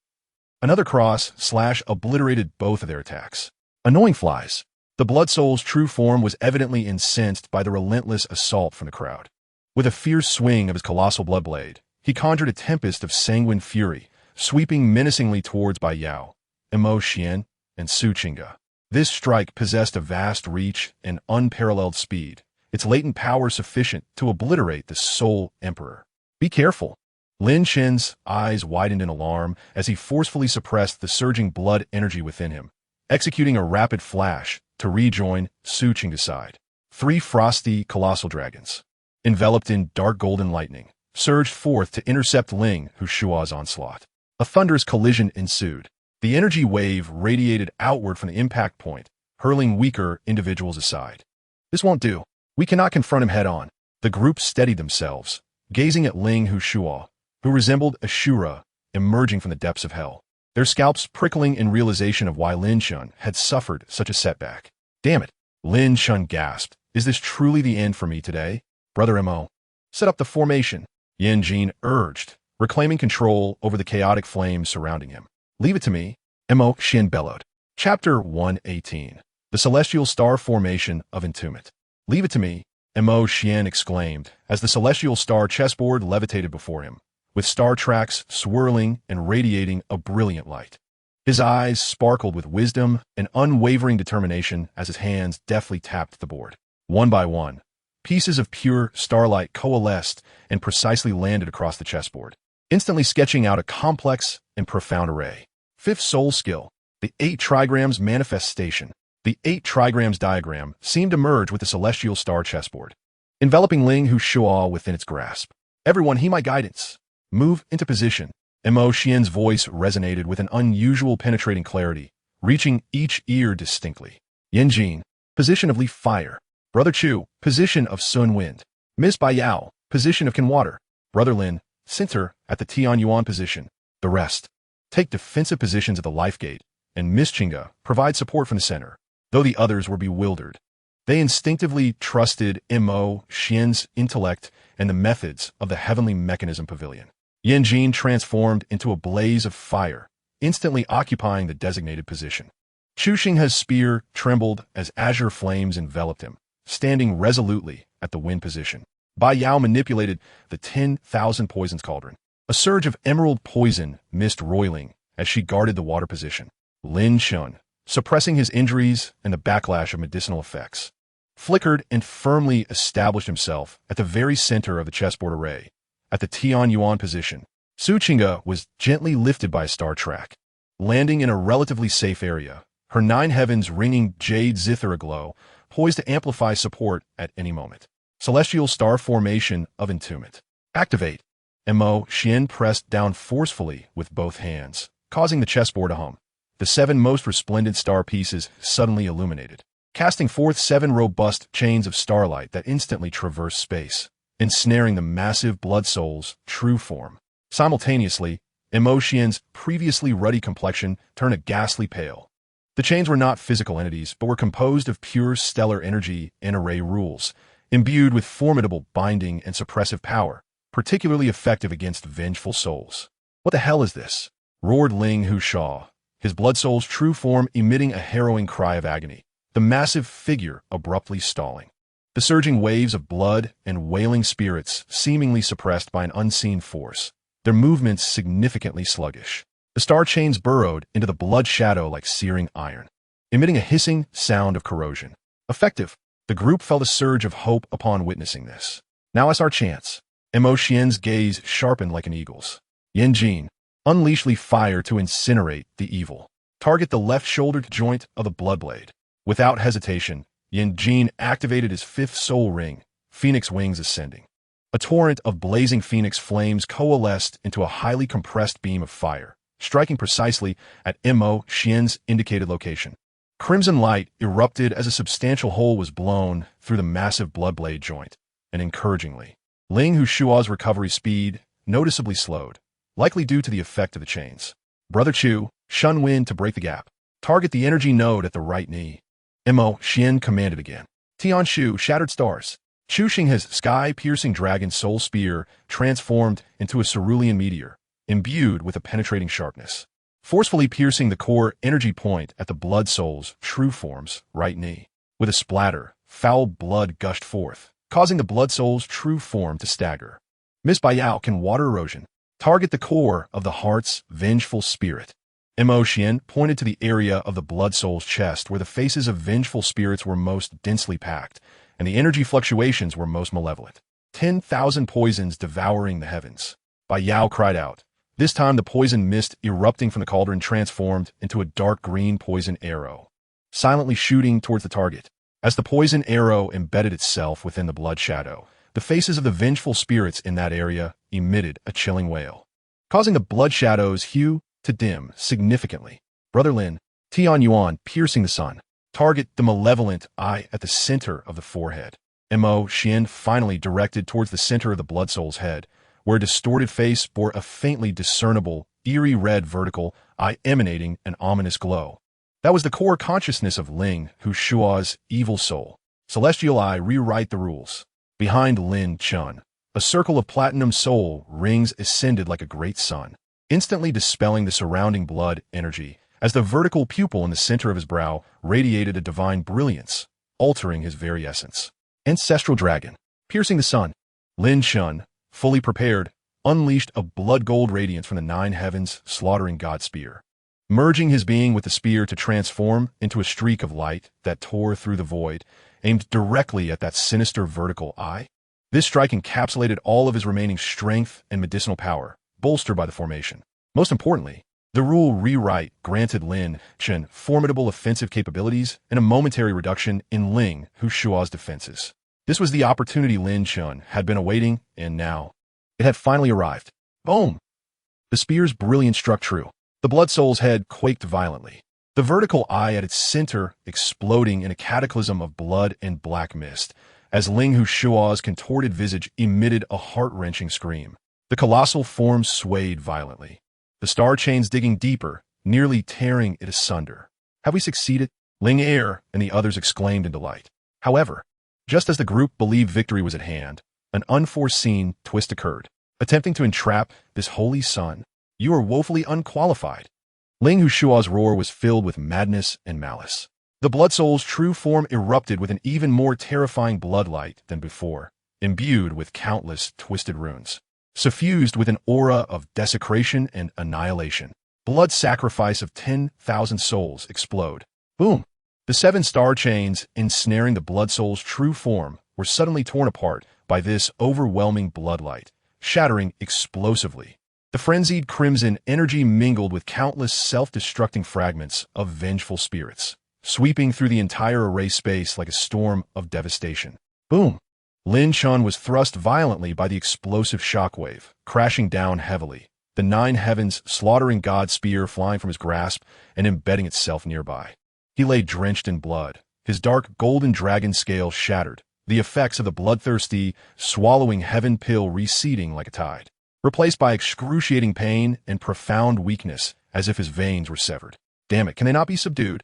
Another cross/slash obliterated both of their attacks. Annoying flies. The Blood Soul's true form was evidently incensed by the relentless assault from the crowd. With a fierce swing of his colossal blood blade, he conjured a tempest of sanguine fury, sweeping menacingly towards Bai Yao, Mo Xian, and Su Qingge. This strike possessed a vast reach and unparalleled speed, its latent power sufficient to obliterate the Soul Emperor. Be careful. Lin Chen's eyes widened in alarm as he forcefully suppressed the surging blood energy within him, executing a rapid flash to rejoin Su Qingge's side. 3 frosty, colossal dragons, enveloped in dark golden lightning, surged forth to intercept Ling Shuo's onslaught. A thunderous collision ensued. The energy wave radiated outward from the impact point, hurling weaker individuals aside. This won't do. We cannot confront him head-on. The group steadied themselves, gazing at Ling Shuo, who resembled a Shura emerging from the depths of hell, their scalps prickling in realization of why Lin Chen had suffered such a setback. Damn it, Lin Chen gasped. Is this truly the end for me today? Brother Mo, set up the formation, Yan Jin urged, reclaiming control over the chaotic flames surrounding him. Leave it to me, Mo Xian bellowed. Chapter 118. The Celestial Star Formation of Entombment. Leave it to me, Mo Xian exclaimed as the celestial star chessboard levitated before him, with star tracks swirling and radiating a brilliant light. His eyes sparkled with wisdom and unwavering determination as his hands deftly tapped the board. One by one, pieces of pure starlight coalesced and precisely landed across the chessboard, instantly sketching out a complex and profound array. Fifth soul skill, the 8 trigrams manifestation. The 8 trigrams diagram seemed to merge with the celestial star chessboard, enveloping Ling Shuo within its grasp. Everyone heed my guidance. Move into position. Mo Xian's voice resonated with an unusual penetrating clarity, reaching each ear distinctly. Yan Jin, position of leaf fire. Brother Chu, position of sun wind. Miss Bai Yao, position of can water. Brother Lin, center at the Tianyuan position. The rest take defensive positions at the life gate, and Miss Chinga provide support from the center. Though the others were bewildered, they instinctively trusted Mo Xian's intellect and the methods of the heavenly mechanism pavilion. Yanjin transformed into a blaze of fire, instantly occupying the designated position. Chu Xinghe's spear trembled as azure flames enveloped him, standing resolutely at the wind position. Bai Yao manipulated the 10,000 poisons cauldron. A surge of emerald poison missed roiling as she guarded the water position. Lin Chen, suppressing his injuries and the backlash of medicinal effects, flickered and firmly established himself at the very center of the chessboard array. At the Tianyuan position, Su Qingge was gently lifted by a star track, landing in a relatively safe area, her 9 heavens ringing jade zither aglow, poised to amplify support at any moment. Celestial star formation of entombment. Activate. Mo Xian pressed down forcefully with both hands, causing the chessboard to hum. The 7 most resplendent star pieces suddenly illuminated, casting forth 7 robust chains of starlight that instantly traversed space, ensnaring the massive blood soul's true form. Simultaneously, Mo Xian's previously ruddy complexion turned a ghastly pale. The chains were not physical entities, but were composed of pure stellar energy and array rules, imbued with formidable binding and suppressive power, particularly effective against vengeful souls. "What the hell is this?" roared Ling Hushaw, his blood soul's true form emitting a harrowing cry of agony, the massive figure abruptly stalling. The surging waves of blood and wailing spirits seemingly suppressed by an unseen force, their movements significantly sluggish. The star chains burrowed into the blood shadow like searing iron, emitting a hissing sound of corrosion. Effective. The group felt a surge of hope upon witnessing this. Now is our chance. Mo Xian's gaze sharpened like an eagle's. Yanjin, unleash Li fire to incinerate the evil. Target the left shouldered joint of the bloodblade. Without hesitation, Yanjin activated his 5th soul ring, phoenix wings ascending. A torrent of blazing phoenix flames coalesced into a highly compressed beam of fire, striking precisely at Mo Xian's indicated location. Crimson light erupted as a substantial hole was blown through the massive bloodblade joint, and encouragingly, Ling Hushua's recovery speed noticeably slowed, likely due to the effect of the chains. Brother Chu, shun wind to break the gap. Target the energy node at the right knee. Mo Xian commanded again. Tian Shu shattered stars. Chu Xinghe's sky-piercing dragon soul spear transformed into a cerulean meteor, imbued with a penetrating sharpness, forcefully piercing the core energy point at the blood soul's true form's right knee. With a splatter, foul blood gushed forth, causing the blood soul's true form to stagger. Miss Baiyao can water erosion. Target the core of the heart's vengeful spirit. Mo Xian pointed to the area of the blood soul's chest where the faces of vengeful spirits were most densely packed, and the energy fluctuations were most malevolent. 10,000 poisons devouring the heavens. Baiyao cried out. This time the poison mist erupting from the cauldron transformed into a dark green poison arrow, silently shooting towards the target. As the poison arrow embedded itself within the blood shadow, the faces of the vengeful spirits in that area emitted a chilling wail, causing the blood shadow's hue to dim significantly. Brother Lin, Tianyuan piercing the sun. Target the malevolent eye at the center of the forehead. Mo Xian finally directed towards the center of the blood soul's head, where a distorted face bore a faintly discernible, eerie red vertical eye emanating an ominous glow. That was the core consciousness of Ling Hushua's evil soul. Celestial Eye rewrite the rules. Behind Lin Chen, a circle of platinum soul rings ascended like a great sun, instantly dispelling the surrounding blood energy, as the vertical pupil in the center of his brow radiated a divine brilliance, altering his very essence. Ancestral Dragon, piercing the sun. Lin Chen, fully prepared, unleashed a blood-gold radiance from the 9 heavens, slaughtering God's spear, merging his being with the spear to transform into a streak of light that tore through the void, aimed directly at that sinister vertical eye. This strike encapsulated all of his remaining strength and medicinal power, bolstered by the formation. Most importantly, the rule rewrite granted Lin Chen formidable offensive capabilities and a momentary reduction in Ling Hushua's defenses. This was the opportunity Lin Chen had been awaiting, and now it had finally arrived. Boom! The spear's brilliance struck true. The blood soul's head quaked violently, the vertical eye at its center exploding in a cataclysm of blood and black mist, as Ling Hushua's contorted visage emitted a heart-wrenching scream. The colossal form swayed violently, the star chains digging deeper, nearly tearing it asunder. Have we succeeded? Ling and the others exclaimed in delight. However, just as the group believed victory was at hand, an unforeseen twist occurred. Attempting to entrap this holy sun, you are woefully unqualified. Ling Hushua's roar was filled with madness and malice. The Blood Soul's true form erupted with an even more terrifying bloodlight than before, imbued with countless twisted runes, suffused with an aura of desecration and annihilation. Blood sacrifice of 10,000 souls explode. Boom! The 7 star chains ensnaring the Blood Soul's true form were suddenly torn apart by this overwhelming bloodlight, shattering explosively. The frenzied crimson energy mingled with countless self-destructing fragments of vengeful spirits, sweeping through the entire array space like a storm of devastation. Boom! Lin Chen was thrust violently by the explosive shockwave, crashing down heavily, the 9 heavens slaughtering God's spear flying from his grasp and embedding itself nearby. He lay drenched in blood, his dark golden dragon scale shattered, the effects of the bloodthirsty, swallowing heaven pill receding like a tide, replaced by excruciating pain and profound weakness as if his veins were severed. Damn it, can they not be subdued?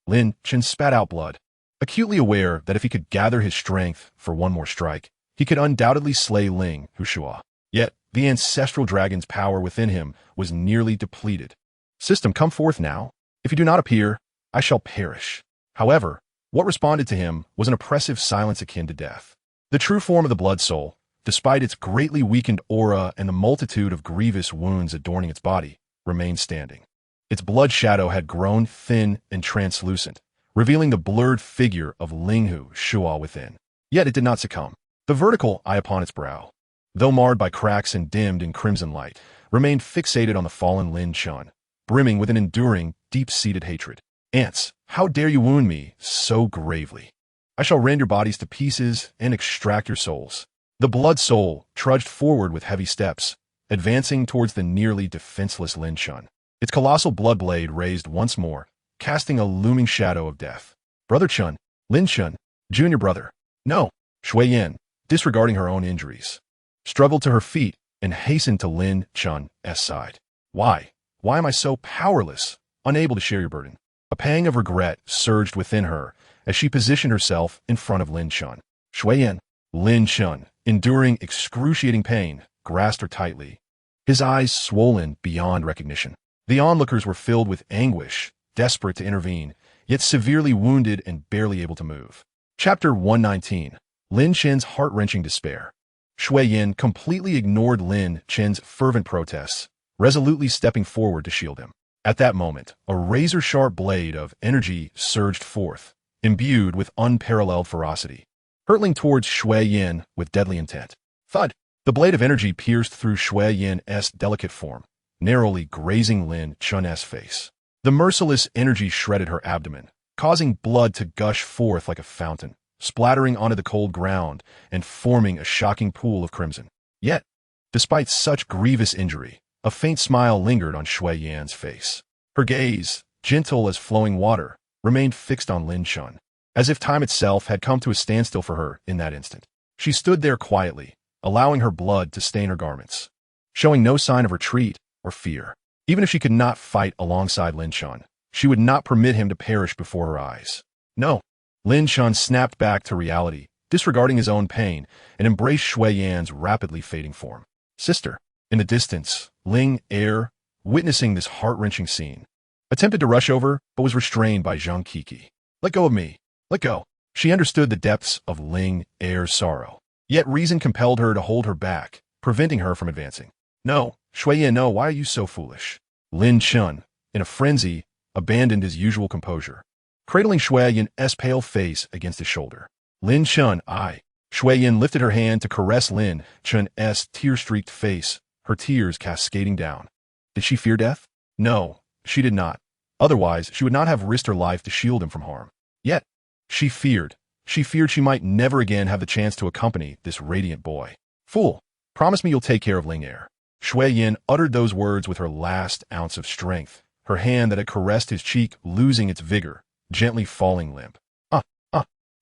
Lin Chen spat out blood, acutely aware that if he could gather his strength for one more strike, he could undoubtedly slay Ling Hushua. Yet, the ancestral dragon's power within him was nearly depleted. System, come forth now. If you do not appear, I shall perish. However, what responded to him was an oppressive silence akin to death. The true form of the Blood Soul, despite its greatly weakened aura and the multitude of grievous wounds adorning its body, remained standing. Its blood shadow had grown thin and translucent, revealing the blurred figure of Linghu Shua within. Yet it did not succumb. The vertical eye upon its brow, though marred by cracks and dimmed in crimson light, remained fixated on the fallen Lin Chen, brimming with an enduring, deep-seated hatred. Ants, how dare you wound me so gravely? I shall rend your bodies to pieces and extract your souls. The Blood Soul trudged forward with heavy steps, advancing towards the nearly defenseless Lin Chen. Its colossal blood blade raised once more, casting a looming shadow of death. Brother Chen, Lin Chen, junior brother. No, Shui Yin, disregarding her own injuries, struggled to her feet and hastened to Lin Chen's side. Why? Why am I so powerless, unable to share your burden? A pang of regret surged within her as she positioned herself in front of Lin Chen. Shui Yin, Lin Chen, enduring excruciating pain, grasped her tightly, his eyes swollen beyond recognition. The onlookers were filled with anguish, desperate to intervene, yet severely wounded and barely able to move. Chapter 119. Lin Chen's heart-wrenching despair. Shui Yin completely ignored Lin Chen's fervent protests, resolutely stepping forward to shield him. At that moment, a razor-sharp blade of energy surged forth, imbued with unparalleled ferocity, hurtling towards Shui Yin with deadly intent. Thud! The blade of energy pierced through Shui Yin's delicate form, narrowly grazing Lin Chen's face. The merciless energy shredded her abdomen, causing blood to gush forth like a fountain, splattering onto the cold ground and forming a shocking pool of crimson. Yet, despite such grievous injury, a faint smile lingered on Shui Yan's face. Her gaze, gentle as flowing water, remained fixed on Lin Chen, as if time itself had come to a standstill for her in that instant. She stood there quietly, allowing her blood to stain her garments, showing no sign of retreat or fear. Even if she could not fight alongside Lin Chen, she would not permit him to perish before her eyes. No. Lin Chen snapped back to reality, disregarding his own pain, and embraced Shui Yan's rapidly fading form. Sister. In the distance, Ling witnessing this heart-wrenching scene, attempted to rush over, but was restrained by Zhang Kiki. Let go of me. Let go. She understood the depths of Ling sorrow. Yet reason compelled her to hold her back, preventing her from advancing. No, Shui Yin, no, why are you so foolish? Lin Chen, in a frenzy, abandoned his usual composure, cradling Shui Yin's pale face against his shoulder. Lin Chen, Shui Yin lifted her hand to caress Lin Chen's tear-streaked face, her tears cascading down. Did she fear death? No, she did not. Otherwise, she would not have risked her life to shield him from harm. Yet, she feared she might never again have the chance to accompany this radiant boy. Fool, promise me you'll take care of Ling Shui Yin uttered those words with her last ounce of strength, her hand that had caressed his cheek losing its vigor, gently falling limp.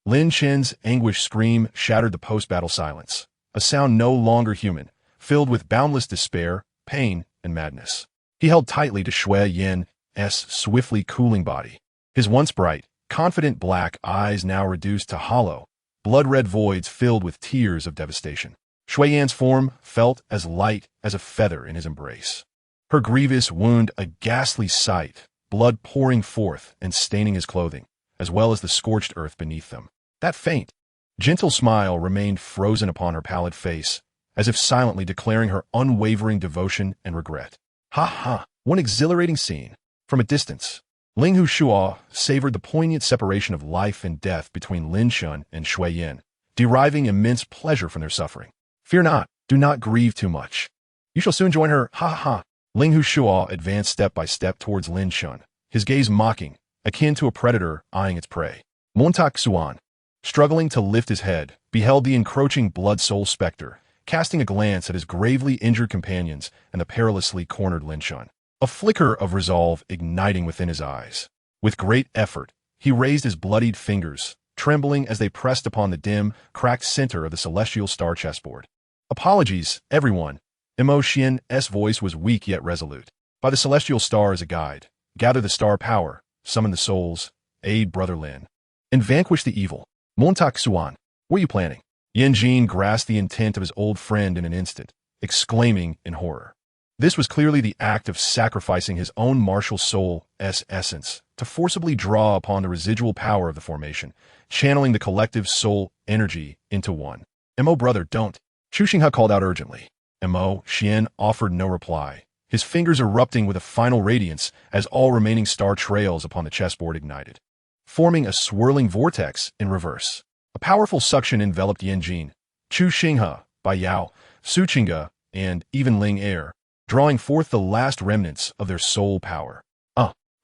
Lin Chen's anguished scream shattered the post-battle silence, a sound no longer human, filled with boundless despair, pain, and madness. He held tightly to Shui Yan's swiftly cooling body. His once bright, confident black eyes now reduced to hollow, blood-red voids filled with tears of devastation. Shui Yan's form felt as light as a feather in his embrace. Her grievous wound a ghastly sight, blood pouring forth and staining his clothing, as well as the scorched earth beneath them. That faint, gentle smile remained frozen upon her pallid face, as if silently declaring her unwavering devotion and regret. Ha ha! One exhilarating scene. From a distance, Ling Hushuo savored the poignant separation of life and death between Lin Chen and Shui Yan, deriving immense pleasure from their suffering. Fear not, do not grieve too much. You shall soon join her, ha ha! Ling Hushuo advanced step by step towards Lin Chen, his gaze mocking, akin to a predator eyeing its prey. Montak Xuan, struggling to lift his head, beheld the encroaching blood-soul specter, casting a glance at his gravely injured companions and the perilously cornered Lin Chen. A flicker of resolve igniting within his eyes. With great effort, he raised his bloodied fingers, trembling as they pressed upon the dim, cracked center of the celestial star chessboard. Apologies, everyone. Mo Xian's voice was weak yet resolute. By the celestial star as a guide, gather the star power, summon the souls, aid Brother Lin, and vanquish the evil. Montak Xuan, what are you planning? Yan Jin grasped the intent of his old friend in an instant, exclaiming in horror. This was clearly the act of sacrificing his own martial soul's essence to forcibly draw upon the residual power of the formation, channeling the collective soul energy into one. Mo brother, don't. Chu Xinghe called out urgently. Mo Xian offered no reply, his fingers erupting with a final radiance as all remaining star trails upon the chessboard ignited, forming a swirling vortex in reverse. A powerful suction enveloped Yan Jin, Chu Xinghe, Bai Yao, Su Qingge, and even Ling Er, drawing forth the last remnants of their soul power.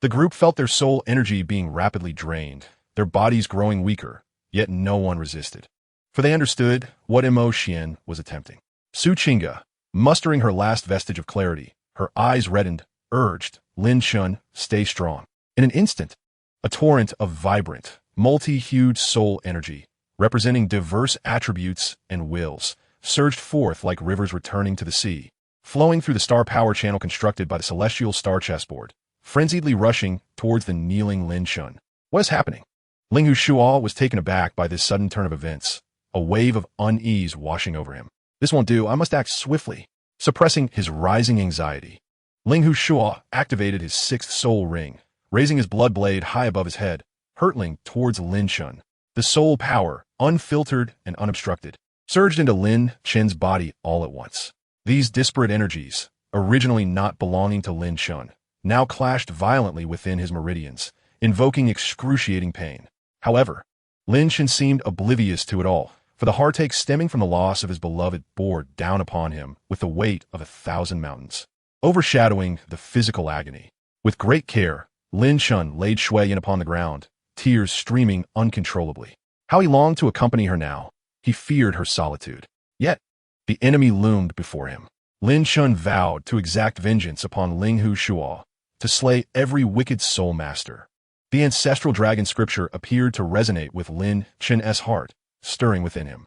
The group felt their soul energy being rapidly drained, their bodies growing weaker, yet no one resisted. For they understood what Mo Xian was attempting. Su Qingge, mustering her last vestige of clarity, her eyes reddened, urged Lin Chen, stay strong. In an instant, a torrent of vibrant, multi-hued soul energy, representing diverse attributes and wills, surged forth like rivers returning to the sea, flowing through the star power channel constructed by the celestial star chessboard, frenziedly rushing towards the kneeling Lin Chen. What is happening? Ling Hushuo was taken aback by this sudden turn of events, a wave of unease washing over him. This won't do, I must act swiftly. Suppressing his rising anxiety, Ling Hushuo activated his sixth soul ring, raising his blood blade high above his head, hurtling towards Lin Chen. The soul power, unfiltered and unobstructed, surged into Lin Chen's body all at once. These disparate energies, originally not belonging to Lin Chen, now clashed violently within his meridians, invoking excruciating pain. However, Lin Chen seemed oblivious to it all, for the heartache stemming from the loss of his beloved bore down upon him with the weight of 1,000 mountains, overshadowing the physical agony. With great care, Lin Chen laid Shui Yan upon the ground, tears streaming uncontrollably. How he longed to accompany her now. He feared her solitude. Yet, the enemy loomed before him. Lin Chen vowed to exact vengeance upon Ling Hushuo, to slay every wicked soul master. The ancestral dragon scripture appeared to resonate with Lin Chen's heart, stirring within him.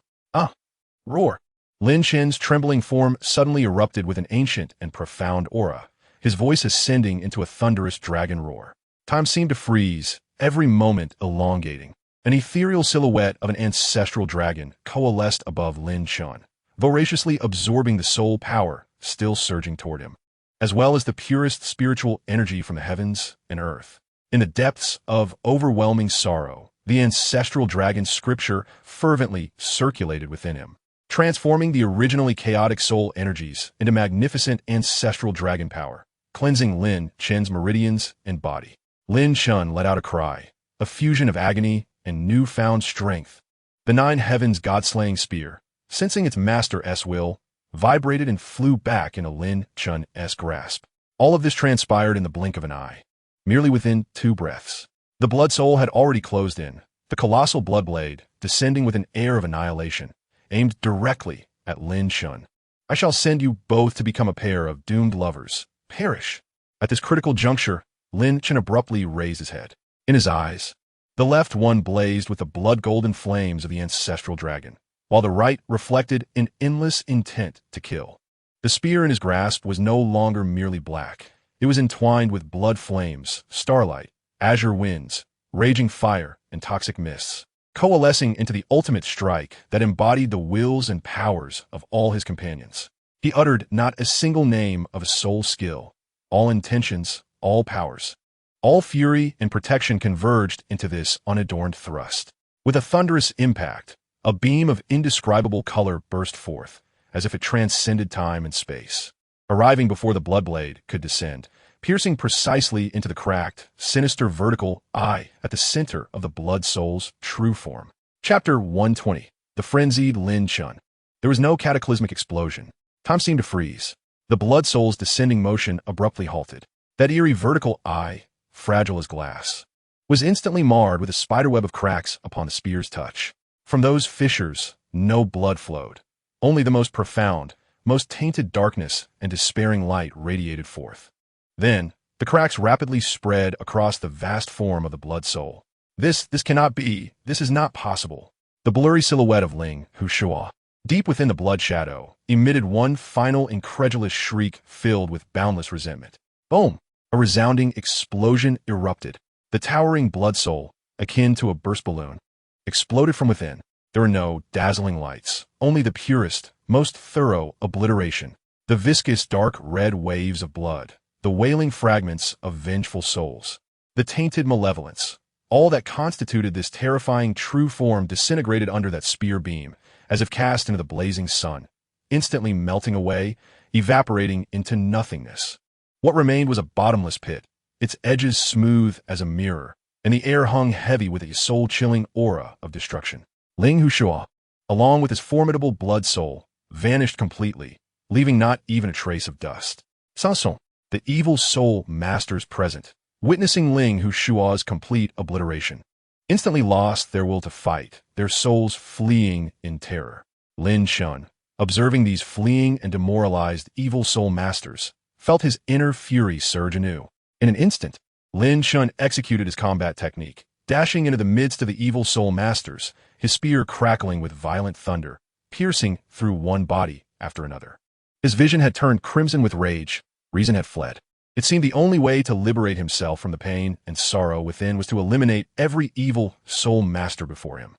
Roar! Lin Chen's trembling form suddenly erupted with an ancient and profound aura, his voice ascending into a thunderous dragon roar. Time seemed to freeze, every moment elongating. An ethereal silhouette of an ancestral dragon coalesced above Lin Chen, voraciously absorbing the soul power still surging toward him, as well as the purest spiritual energy from the heavens and earth. In the depths of overwhelming sorrow, the ancestral dragon scripture fervently circulated within him, transforming the originally chaotic soul energies into magnificent ancestral dragon power, cleansing Lin Chen's meridians and body. Lin Chen let out a cry, a fusion of agony and newfound strength. The 9 heavens god-slaying spear, sensing its master's will, vibrated and flew back into Lin Chen's grasp. All of this transpired in the blink of an eye, merely within 2 breaths. The blood soul had already closed in, the colossal blood blade, descending with an air of annihilation, aimed directly at Lin Chen. I shall send you both to become a pair of doomed lovers. Perish. At this critical juncture, Lin Chen abruptly raised his head. In his eyes, the left one blazed with the blood-golden flames of the ancestral dragon, while the right reflected an endless intent to kill. The spear in his grasp was no longer merely black. It was entwined with blood flames, starlight, azure winds, raging fire, and toxic mists, coalescing into the ultimate strike that embodied the wills and powers of all his companions. He uttered not a single name of a soul skill. All intentions, all powers, all fury and protection converged into this unadorned thrust. With a thunderous impact, a beam of indescribable color burst forth, as if it transcended time and space, arriving before the bloodblade could descend, piercing precisely into the cracked, sinister vertical eye at the center of the blood soul's true form. Chapter 120. The Frenzied Lin Chen. There was no cataclysmic explosion. Time seemed to freeze. The blood soul's descending motion abruptly halted. That eerie vertical eye, fragile as glass, was instantly marred with a spiderweb of cracks upon the spear's touch. From those fissures, no blood flowed. Only the most profound, most tainted darkness and despairing light radiated forth. Then, the cracks rapidly spread across the vast form of the blood soul. This cannot be. This is not possible. The blurry silhouette of Ling Hushua, deep within the blood shadow, emitted one final incredulous shriek filled with boundless resentment. Boom! A resounding explosion erupted. The towering blood soul, akin to a burst balloon, exploded from within. There were no dazzling lights, only the purest, most thorough obliteration. The viscous dark red waves of blood, the wailing fragments of vengeful souls, the tainted malevolence, all that constituted this terrifying true form disintegrated under that spear beam, as if cast into the blazing sun, instantly melting away, evaporating into nothingness. What remained was a bottomless pit, its edges smooth as a mirror, and the air hung heavy with a soul-chilling aura of destruction. Ling Hushua, along with his formidable blood soul, vanished completely, leaving not even a trace of dust. Sanson, the evil soul masters present, witnessing Ling Hushua's complete obliteration, instantly lost their will to fight, their souls fleeing in terror. Lin Chen, observing these fleeing and demoralized evil soul masters, felt his inner fury surge anew. In an instant, Lin Chen executed his combat technique, dashing into the midst of the evil soul masters, his spear crackling with violent thunder, piercing through one body after another. His vision had turned crimson with rage, reason had fled. It seemed the only way to liberate himself from the pain and sorrow within was to eliminate every evil soul master before him.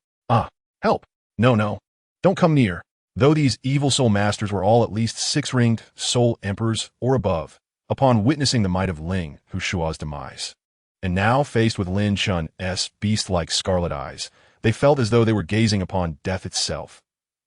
Help! No, don't come near. Though these evil soul masters were all at least six-ringed soul emperors or above, upon witnessing the might of Ling Hushua's demise. And now, faced with Lin Chen's beast-like scarlet eyes, they felt as though they were gazing upon death itself.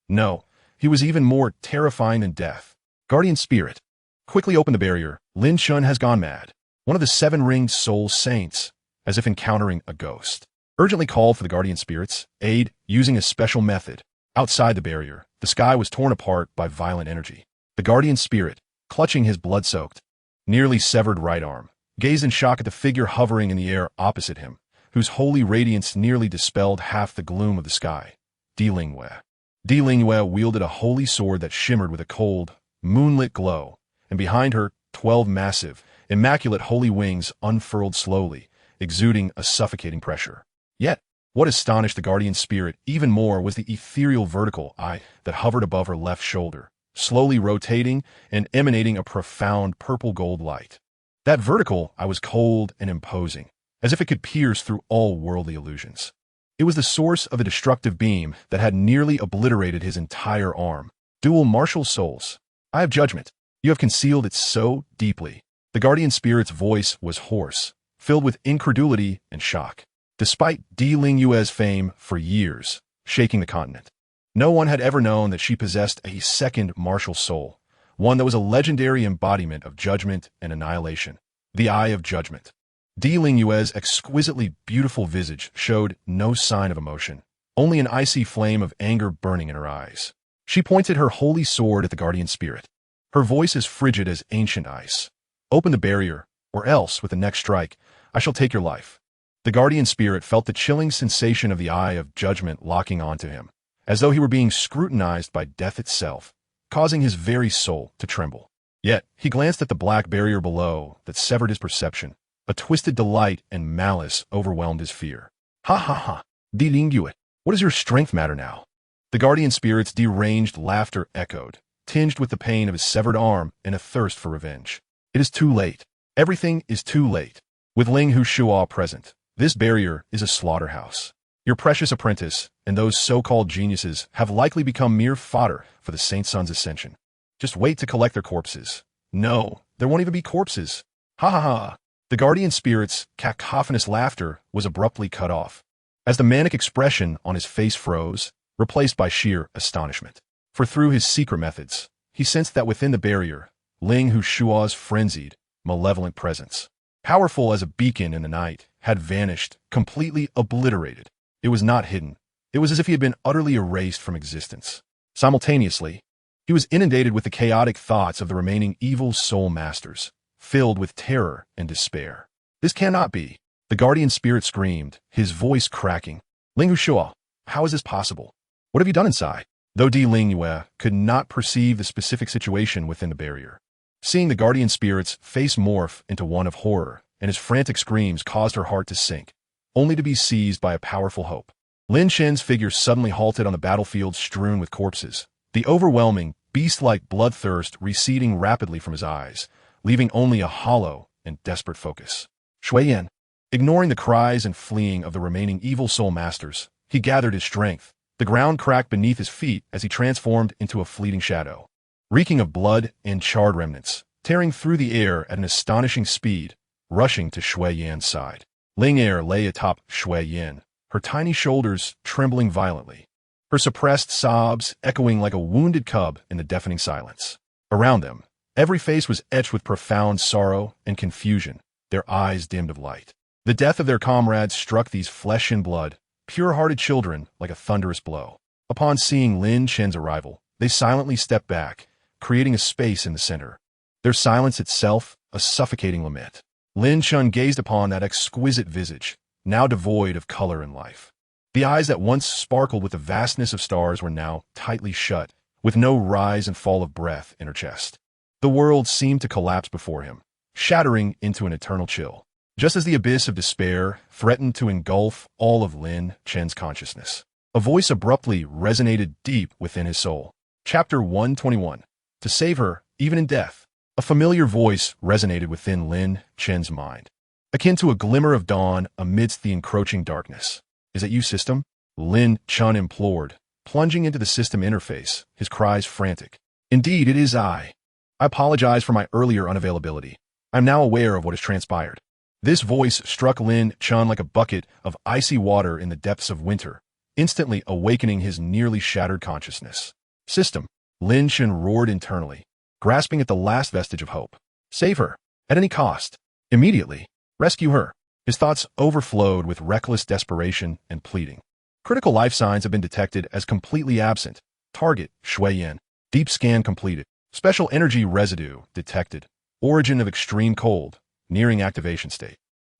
No, he was even more terrifying than death. Guardian Spirit, quickly open the barrier. Lin Chen has gone mad. One of the seven-ringed soul saints, as if encountering a ghost, urgently called for the Guardian Spirit's aid using a special method. Outside the barrier, the sky was torn apart by violent energy. The Guardian Spirit, clutching his blood-soaked, nearly severed right arm, gazed in shock at the figure hovering in the air opposite him, whose holy radiance nearly dispelled half the gloom of the sky. Di Lingyue. Di Lingyue wielded a holy sword that shimmered with a cold, moonlit glow, and behind her, 12 massive, immaculate holy wings unfurled slowly, exuding a suffocating pressure. Yet, what astonished the Guardian Spirit even more was the ethereal vertical eye that hovered above her left shoulder, slowly rotating and emanating a profound purple-gold light. That vertical eye was cold and imposing, as if it could pierce through all worldly illusions. It was the source of a destructive beam that had nearly obliterated his entire arm. Dual martial souls. I have judgment. You have concealed it so deeply. The Guardian Spirit's voice was hoarse, filled with incredulity and shock. Despite Di Lingyue's fame for years, shaking the continent, no one had ever known that she possessed a second martial soul, one that was a legendary embodiment of judgment and annihilation. The Eye of Judgment. Di Lingyue's exquisitely beautiful visage showed no sign of emotion, only an icy flame of anger burning in her eyes. She pointed her holy sword at the Guardian Spirit, her voice as frigid as ancient ice. Open the barrier, or else, with the next strike, I shall take your life. The Guardian Spirit felt the chilling sensation of the Eye of Judgment locking onto him, as though he were being scrutinized by death itself, causing his very soul to tremble. Yet, he glanced at the black barrier below that severed his perception. A twisted delight and malice overwhelmed his fear. Ha! Di Lingyue, what does your strength matter now? The Guardian Spirit's deranged laughter echoed, tinged with the pain of his severed arm and a thirst for revenge. It is too late. Everything is too late. With Ling Hushua present, this barrier is a slaughterhouse. Your precious apprentice and those so-called geniuses have likely become mere fodder for the Saint Sun's ascension. Just wait to collect their corpses. No, there won't even be corpses. Ha ha ha. The guardian spirit's cacophonous laughter was abruptly cut off, as the manic expression on his face froze, replaced by sheer astonishment. For through his secret methods, he sensed that within the barrier, Ling Hushua's frenzied, malevolent presence, powerful as a beacon in the night, had vanished, completely obliterated. It was not hidden. It was as if he had been utterly erased from existence. Simultaneously, he was inundated with the chaotic thoughts of the remaining evil soul masters, filled with terror and despair. This cannot be. The guardian spirit screamed, his voice cracking. Ling Hushua, how is this possible? What have you done inside? Though Di Lingyue could not perceive the specific situation within the barrier. Seeing the guardian spirit's face morph into one of horror, and his frantic screams caused her heart to sink, only to be seized by a powerful hope. Lin Chen's figure suddenly halted on the battlefield strewn with corpses, the overwhelming, beast-like bloodthirst receding rapidly from his eyes, leaving only a hollow and desperate focus. Shuiyan, ignoring the cries and fleeing of the remaining evil soul masters, he gathered his strength. The ground cracked beneath his feet as he transformed into a fleeting shadow, reeking of blood and charred remnants, tearing through the air at an astonishing speed, rushing to Shuiyan's side. Ling Er lay atop Shuiyan, her tiny shoulders trembling violently, her suppressed sobs echoing like a wounded cub in the deafening silence. Around them, every face was etched with profound sorrow and confusion, their eyes dimmed of light. The death of their comrades struck these flesh and blood, pure-hearted children like a thunderous blow. Upon seeing Lin Chen's arrival, they silently stepped back, creating a space in the center. Their silence itself, a suffocating lament. Lin Chen gazed upon that exquisite visage, now devoid of color and life. The eyes that once sparkled with the vastness of stars were now tightly shut, with no rise and fall of breath in her chest. The world seemed to collapse before him, shattering into an eternal chill, just as the abyss of despair threatened to engulf all of Lin Chen's consciousness. A voice abruptly resonated deep within his soul. Chapter 121. To save her, even in death. A familiar voice resonated within Lin Chen's mind, akin to a glimmer of dawn amidst the encroaching darkness. Is it you, system? Lin Chen implored, plunging into the system interface, his cries frantic. Indeed, it is I. I apologize for my earlier unavailability. I am now aware of what has transpired. This voice struck Lin Chen like a bucket of icy water in the depths of winter, instantly awakening his nearly shattered consciousness. System, Lin Chen roared internally, grasping at the last vestige of hope. Save her, at any cost. Immediately. Rescue her. His thoughts overflowed with reckless desperation and pleading. Critical life signs have been detected as completely absent. Target, Shuiyan. Deep scan completed. Special energy residue detected. Origin of extreme cold. Nearing activation state.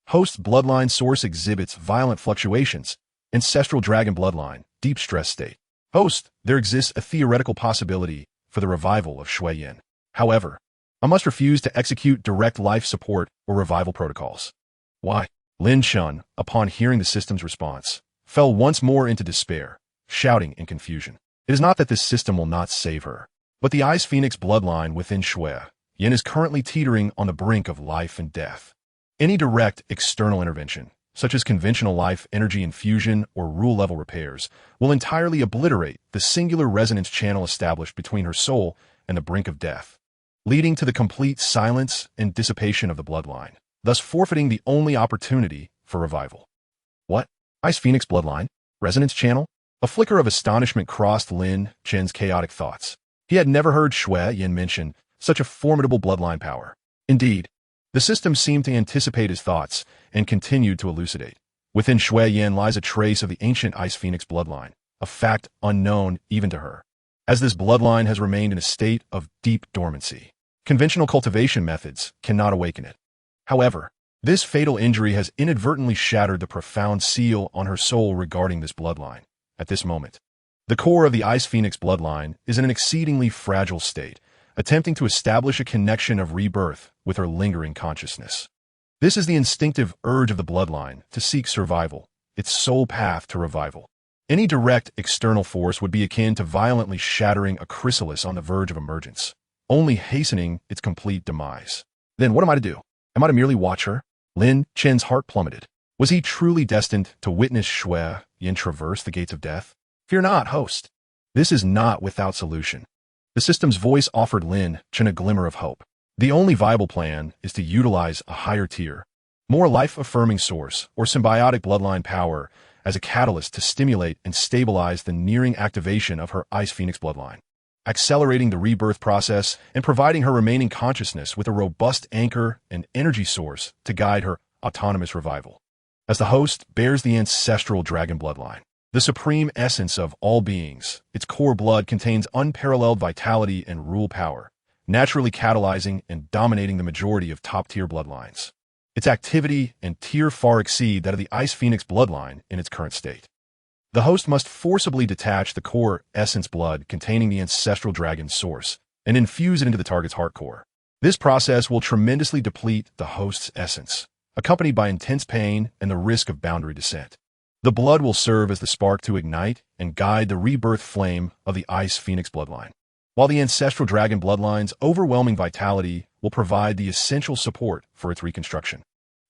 Host bloodline source exhibits violent fluctuations. Ancestral dragon bloodline, deep stress state. Host, there exists a theoretical possibility for the revival of Shuiyan. However, I must refuse to execute direct life support or revival protocols. Why? Lin Chen, upon hearing the system's response, fell once more into despair, shouting in confusion. It is not that this system will not save her, but the Ice Phoenix bloodline within Shuiyan is currently teetering on the brink of life and death. Any direct external intervention, such as conventional life energy infusion or rule-level repairs, will entirely obliterate the singular resonance channel established between her soul and the brink of death, leading to the complete silence and dissipation of the bloodline, thus forfeiting the only opportunity for revival. What? Ice Phoenix bloodline? Resonance channel? A flicker of astonishment crossed Lin Chen's chaotic thoughts. He had never heard Shuiyan mention such a formidable bloodline power. Indeed, the system seemed to anticipate his thoughts and continued to elucidate. Within Shuiyan lies a trace of the ancient Ice Phoenix bloodline, a fact unknown even to her, as this bloodline has remained in a state of deep dormancy. Conventional cultivation methods cannot awaken it. However, this fatal injury has inadvertently shattered the profound seal on her soul regarding this bloodline. At this moment, the core of the Ice Phoenix bloodline is in an exceedingly fragile state, attempting to establish a connection of rebirth with her lingering consciousness. This is the instinctive urge of the bloodline to seek survival, its sole path to revival. Any direct external force would be akin to violently shattering a chrysalis on the verge of emergence, only hastening its complete demise. Then what am I to do? Am I to merely watch her? Lin Chen's heart plummeted. Was he truly destined to witness Shui Yin traverse the gates of death? Fear not, host. This is not without solution. The system's voice offered Lin Chen a glimmer of hope. The only viable plan is to utilize a higher tier, more life-affirming source or symbiotic bloodline power as a catalyst to stimulate and stabilize the nearing activation of her Ice Phoenix bloodline, accelerating the rebirth process and providing her remaining consciousness with a robust anchor and energy source to guide her autonomous revival. As the host bears the ancestral dragon bloodline, the supreme essence of all beings, its core blood contains unparalleled vitality and rule power, naturally catalyzing and dominating the majority of top-tier bloodlines. Its activity and tier far exceed that of the Ice Phoenix bloodline in its current state. The host must forcibly detach the core essence blood containing the ancestral dragon source and infuse it into the target's heart core. This process will tremendously deplete the host's essence, accompanied by intense pain and the risk of boundary descent. The blood will serve as the spark to ignite and guide the rebirth flame of the Ice Phoenix bloodline, while the ancestral dragon bloodline's overwhelming vitality will provide the essential support for its reconstruction.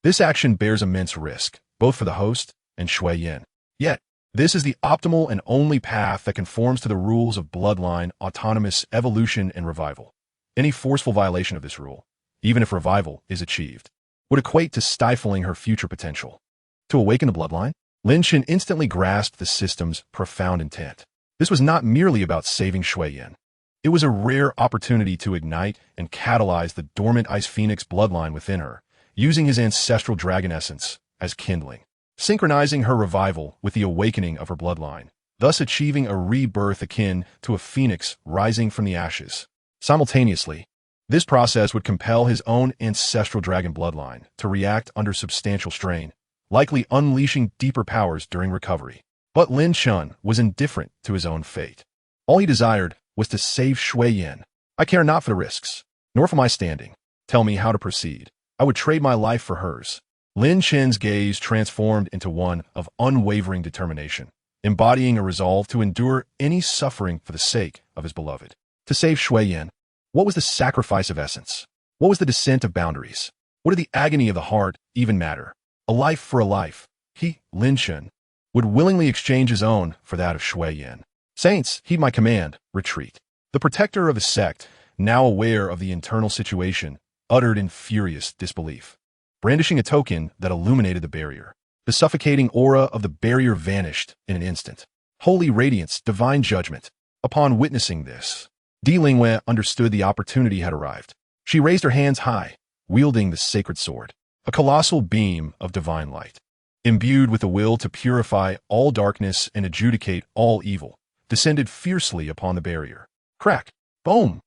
This action bears immense risk, both for the host and Shui Yin. Yet, this is the optimal and only path that conforms to the rules of bloodline, autonomous evolution, and revival. Any forceful violation of this rule, even if revival is achieved, would equate to stifling her future potential. To awaken the bloodline, Lin Chen instantly grasped the system's profound intent. This was not merely about saving Shui Yin. It was a rare opportunity to ignite and catalyze the dormant Ice Phoenix bloodline within her, using his ancestral dragon essence as kindling, synchronizing her revival with the awakening of her bloodline, thus achieving a rebirth akin to a phoenix rising from the ashes. Simultaneously, this process would compel his own ancestral dragon bloodline to react under substantial strain, likely unleashing deeper powers during recovery. But Lin Chen was indifferent to his own fate. All he desired was to save Shui Yin. I care not for the risks, nor for my standing. Tell me how to proceed. I would trade my life for hers. Lin Chen's gaze transformed into one of unwavering determination, embodying a resolve to endure any suffering for the sake of his beloved. To save Shui Yin, what was the sacrifice of essence? What was the descent of boundaries? What did the agony of the heart even matter? A life for a life. He, Lin Chen, would willingly exchange his own for that of Shui Yin. Saints, heed my command, retreat. The protector of the sect, now aware of the internal situation, uttered in furious disbelief, brandishing a token that illuminated the barrier. The suffocating aura of the barrier vanished in an instant. Holy radiance, divine judgment. Upon witnessing this, Di Lingwei understood the opportunity had arrived. She raised her hands high, wielding the sacred sword, a colossal beam of divine light. Imbued with the will to purify all darkness and adjudicate all evil, descended fiercely upon the barrier. Crack! Boom!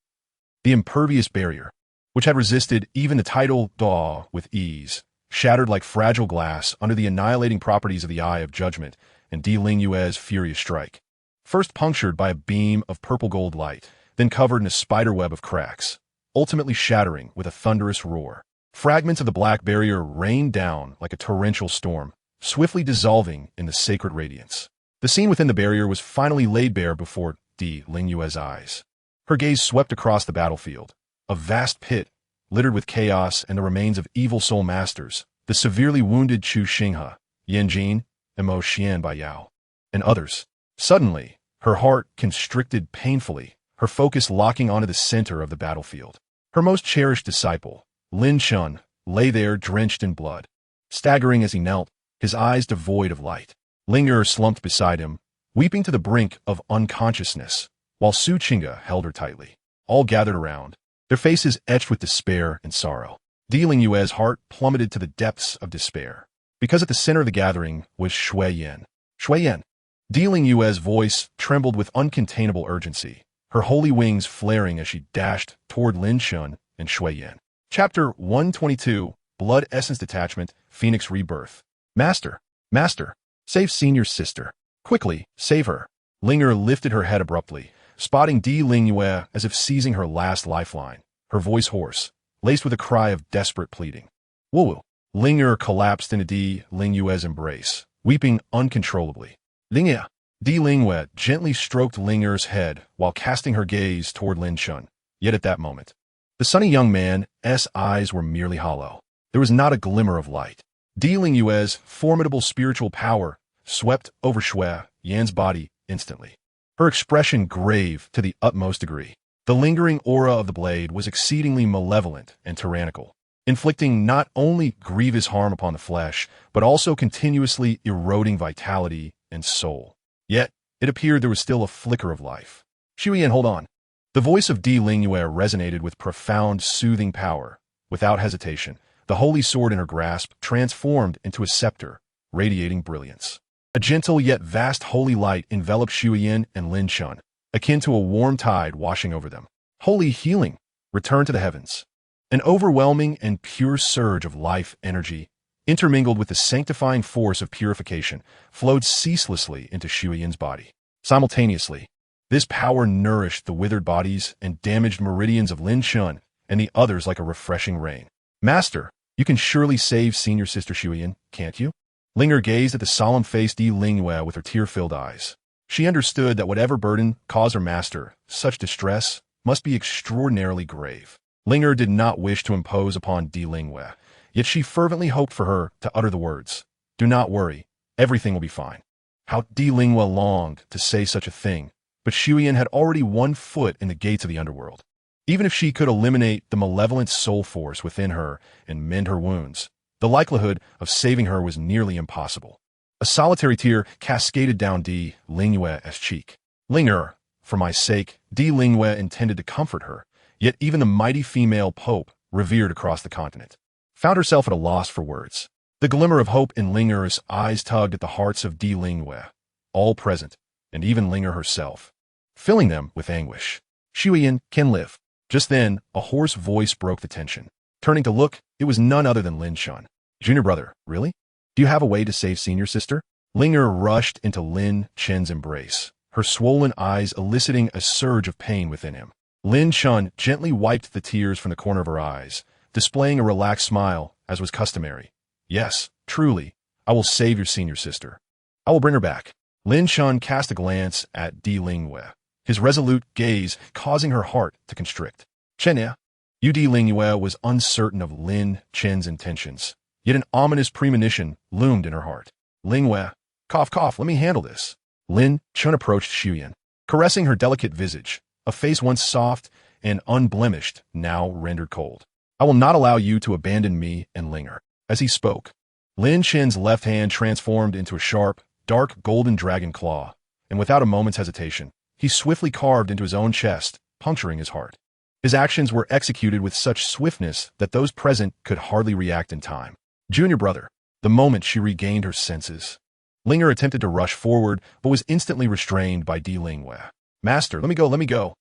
The impervious barrier, which had resisted even the tidal daw with ease, shattered like fragile glass under the annihilating properties of the Eye of Judgment and Di Lingyue's furious strike. First punctured by a beam of purple-gold light, then covered in a spiderweb of cracks, ultimately shattering with a thunderous roar. Fragments of the black barrier rained down like a torrential storm, swiftly dissolving in the sacred radiance. The scene within the barrier was finally laid bare before Di Lingyue's eyes. Her gaze swept across the battlefield, a vast pit littered with chaos and the remains of evil soul masters, the severely wounded Chu Xinghe, Yan Jin, and Mo Xian Baiyao, and others. Suddenly, her heart constricted painfully, her focus locking onto the center of the battlefield. Her most cherished disciple, Lin Chen, lay there drenched in blood. Staggering as he knelt, his eyes devoid of light. Linger slumped beside him, weeping to the brink of unconsciousness, while Su Qingge held her tightly. All gathered around, their faces etched with despair and sorrow. Di Lingyue's heart plummeted to the depths of despair, because at the center of the gathering was Shui Yin. Shui Yin! Di Lingyue's voice trembled with uncontainable urgency, her holy wings flaring as she dashed toward Lin Chen and Shui Yin. Chapter 122, Blood Essence Detachment, Phoenix Rebirth. Master! Master! Save Senior's sister. Quickly, save her. Linger lifted her head abruptly, spotting Di Lingyue as if seizing her last lifeline, her voice hoarse, laced with a cry of desperate pleading. Woo! Linger collapsed into Di Lingyue's embrace, weeping uncontrollably. Lingyue! Di Lingwe gently stroked Linger's head while casting her gaze toward Lin Chen. Yet at that moment, the sunny young man's eyes were merely hollow. There was not a glimmer of light. Di Lingwe's formidable spiritual power swept over Shui Yan's body instantly. Her expression grave to the utmost degree. The lingering aura of the blade was exceedingly malevolent and tyrannical, inflicting not only grievous harm upon the flesh, but also continuously eroding vitality and soul. Yet, it appeared there was still a flicker of life. Shui Yan, hold on. The voice of Di Lingwe resonated with profound, soothing power. Without hesitation, the holy sword in her grasp transformed into a scepter, radiating brilliance. A gentle yet vast holy light enveloped Shui Yan and Lin Chen, akin to a warm tide washing over them. Holy healing, return to the heavens. An overwhelming and pure surge of life energy, intermingled with the sanctifying force of purification, flowed ceaselessly into Shui Yan's body. Simultaneously, this power nourished the withered bodies and damaged meridians of Lin Chen and the others like a refreshing rain. Master, you can surely save senior sister Shui Yan, can't you? Linger gazed at the solemn-faced Di Lingwe with her tear-filled eyes. She understood that whatever burden caused her master such distress must be extraordinarily grave. Linger did not wish to impose upon Di Lingwe, yet she fervently hoped for her to utter the words, "Do not worry, everything will be fine." How Di Lingwe longed to say such a thing, but Shui Yan had already 1 foot in the gates of the underworld. Even if she could eliminate the malevolent soul force within her and mend her wounds, the likelihood of saving her was nearly impossible. A solitary tear cascaded down Di Lingwe's cheek. Linger, for my sake, Di Lingwe intended to comfort her, yet even the mighty female pope, revered across the continent, found herself at a loss for words. The glimmer of hope in Linger's eyes tugged at the hearts of Di Lingwe, all present, and even Linger herself, filling them with anguish. Shui Yan can live. Just then, a hoarse voice broke the tension. Turning to look, it was none other than Lin Chen. Junior brother, really? Do you have a way to save senior sister? Linger rushed into Lin Chen's embrace, her swollen eyes eliciting a surge of pain within him. Lin Chen gently wiped the tears from the corner of her eyes, displaying a relaxed smile, as was customary. Yes, truly, I will save your senior sister. I will bring her back. Lin Chen cast a glance at Di Lingwe, his resolute gaze causing her heart to constrict. Chenya, Di Lingwe was uncertain of Lin Chen's intentions, yet an ominous premonition loomed in her heart. Lingwe, cough cough, let me handle this. Lin Chen approached Shui Yan, caressing her delicate visage, a face once soft and unblemished, now rendered cold. I will not allow you to abandon me and Linger. As he spoke, Lin Chen's left hand transformed into a sharp, dark golden dragon claw, and without a moment's hesitation, he swiftly carved into his own chest, puncturing his heart. His actions were executed with such swiftness that those present could hardly react in time. Junior brother, the moment she regained her senses, Linger attempted to rush forward, but was instantly restrained by Di Lingwe. Master, let me go, let me go.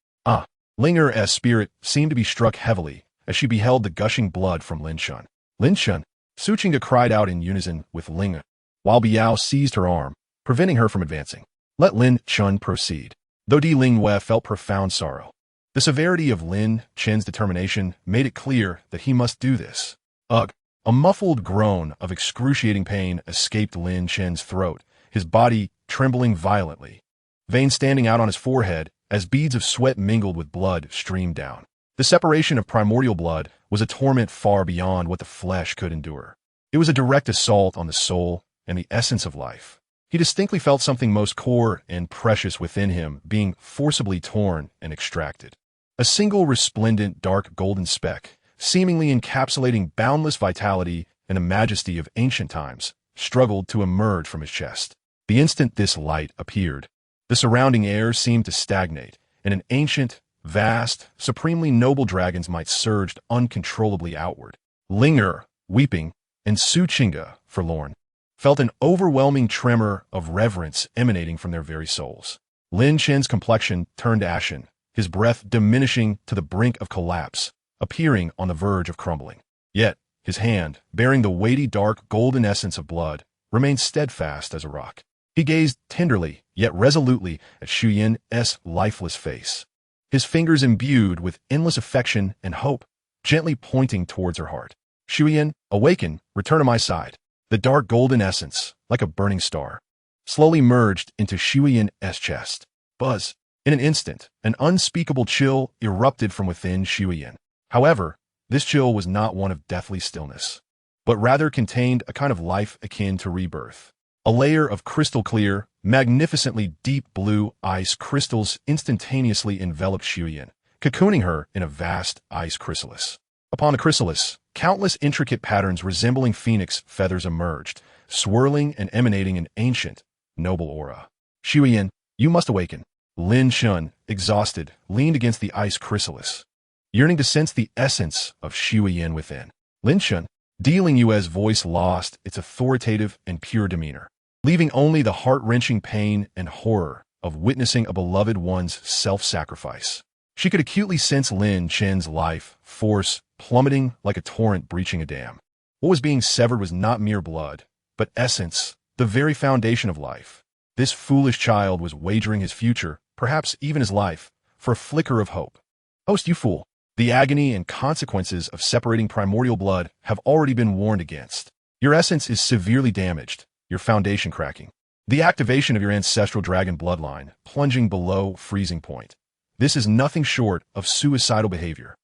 Linger's spirit seemed to be struck heavily as she beheld the gushing blood from Lin Chen. Lin Chen, Su Qingge cried out in unison with Linger, while Biao seized her arm, preventing her from advancing. Let Lin Chen proceed. Though Di Lingwe felt profound sorrow, the severity of Lin Chen's determination made it clear that he must do this. Ugh! A muffled groan of excruciating pain escaped Lin Chen's throat, his body trembling violently, veins standing out on his forehead as beads of sweat mingled with blood streamed down. The separation of primordial blood was a torment far beyond what the flesh could endure. It was a direct assault on the soul and the essence of life. He distinctly felt something most core and precious within him being forcibly torn and extracted. A single resplendent dark golden speck, seemingly encapsulating boundless vitality and the majesty of ancient times, struggled to emerge from his chest. The instant this light appeared, the surrounding air seemed to stagnate, and an ancient, vast, supremely noble dragon's might surged uncontrollably outward. Linger, weeping, and Su Qingge, forlorn, felt an overwhelming tremor of reverence emanating from their very souls. Lin Chen's complexion turned ashen, his breath diminishing to the brink of collapse, appearing on the verge of crumbling. Yet, his hand, bearing the weighty dark golden essence of blood, remained steadfast as a rock. He gazed tenderly, yet resolutely, at Shui Yan's lifeless face, his fingers imbued with endless affection and hope, gently pointing towards her heart. Shui Yan, awaken, return to my side. The dark golden essence, like a burning star, slowly merged into Shuyan's chest. Buzz. In an instant, an unspeakable chill erupted from within Shuyan. However, this chill was not one of deathly stillness, but rather contained a kind of life akin to rebirth. A layer of crystal clear, magnificently deep blue ice crystals instantaneously enveloped Shuyan, cocooning her in a vast ice chrysalis. Upon the chrysalis, countless intricate patterns resembling phoenix feathers emerged, swirling and emanating an ancient, noble aura. Shuyan, you must awaken. Lin Chen, exhausted, leaned against the ice chrysalis, yearning to sense the essence of Shuyan within. Lin Chen, Dealing Yue's voice lost its authoritative and pure demeanor, leaving only the heart-wrenching pain and horror of witnessing a beloved one's self-sacrifice. She could acutely sense Lin Chen's life force plummeting like a torrent breaching a dam. What was being severed was not mere blood, but essence, the very foundation of life. This foolish child was wagering his future, perhaps even his life, for a flicker of hope. Host, you fool. The agony and consequences of separating primordial blood have already been warned against. Your essence is severely damaged, your foundation cracking. The activation of your ancestral dragon bloodline plunging below freezing point. This is nothing short of suicidal behavior.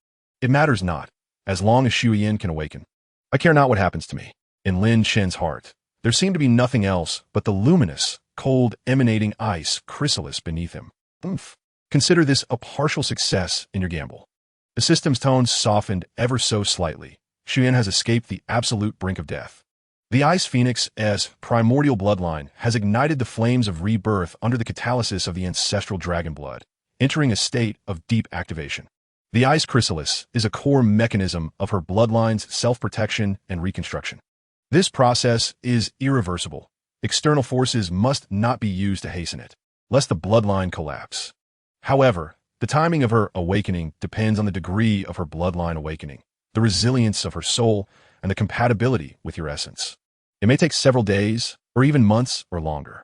It matters not, as long as Shuyan can awaken. I care not what happens to me. In Lin Chen's heart, there seemed to be nothing else but the luminous, cold, emanating ice chrysalis beneath him. Consider this a partial success in your gamble. The system's tone softened ever so slightly. Shuyan has escaped the absolute brink of death. The Ice Phoenix's primordial bloodline has ignited the flames of rebirth under the catalysis of the ancestral dragon blood, entering a state of deep activation. The ice chrysalis is a core mechanism of her bloodline's self-protection and reconstruction. This process is irreversible. External forces must not be used to hasten it, lest the bloodline collapse. However, the timing of her awakening depends on the degree of her bloodline awakening, the resilience of her soul, and the compatibility with your essence. It may take several days, or even months or longer.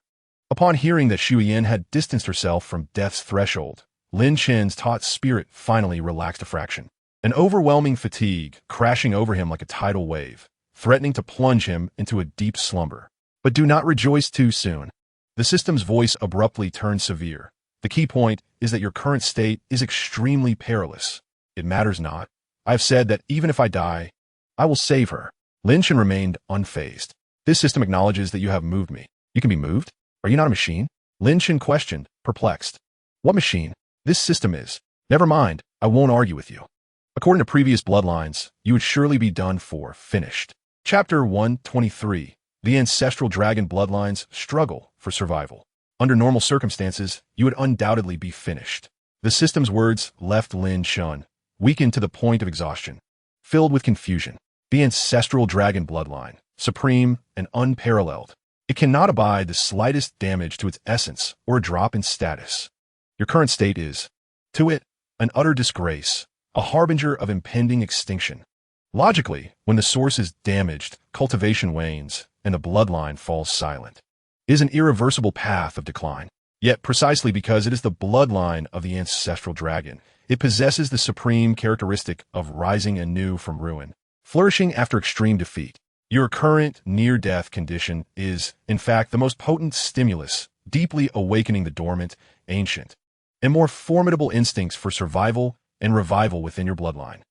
Upon hearing that Shuyan had distanced herself from death's threshold, Lin Chen's taut spirit finally relaxed a fraction. An overwhelming fatigue crashing over him like a tidal wave, threatening to plunge him into a deep slumber. But do not rejoice too soon. The system's voice abruptly turned severe. The key point is that your current state is extremely perilous. It matters not. I have said that even if I die, I will save her. Lin Chen remained unfazed. This system acknowledges that you have moved me. You can be moved? Are you not a machine? Lin Chen questioned, perplexed. What machine? This system is. Never mind, I won't argue with you. According to previous bloodlines, you would surely be done for, finished. Chapter 123. The Ancestral Dragon Bloodline's Struggle for Survival. Under normal circumstances, you would undoubtedly be finished. The system's words left Lin Chen, weakened to the point of exhaustion, filled with confusion. The Ancestral Dragon Bloodline, supreme and unparalleled. It cannot abide the slightest damage to its essence or a drop in status. Your current state is, to it, an utter disgrace, a harbinger of impending extinction. Logically, when the source is damaged, cultivation wanes, and the bloodline falls silent. It is an irreversible path of decline. Yet precisely because it is the bloodline of the ancestral dragon, it possesses the supreme characteristic of rising anew from ruin, flourishing after extreme defeat. Your current near-death condition is, in fact, the most potent stimulus, deeply awakening the dormant, ancient, and more formidable instincts for survival and revival within your bloodline.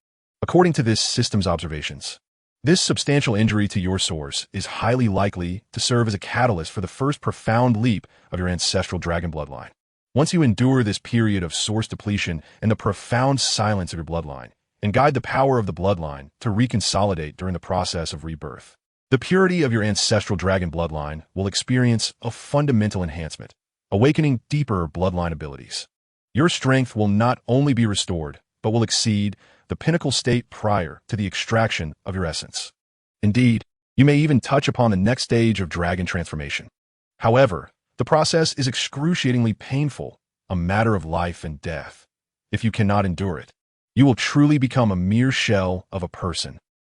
According to this system's observations, this substantial injury to your source is highly likely to serve as a catalyst for the first profound leap of your ancestral dragon bloodline. Once you endure this period of source depletion and the profound silence of your bloodline, and guide the power of the bloodline to reconsolidate during the process of rebirth, the purity of your ancestral dragon bloodline will experience a fundamental enhancement, awakening deeper bloodline abilities. Your strength will not only be restored, but will exceed the pinnacle state prior to the extraction of your essence. Indeed, you may even touch upon the next stage of dragon transformation. However, the process is excruciatingly painful, a matter of life and death. If you cannot endure it, you will truly become a mere shell of a person.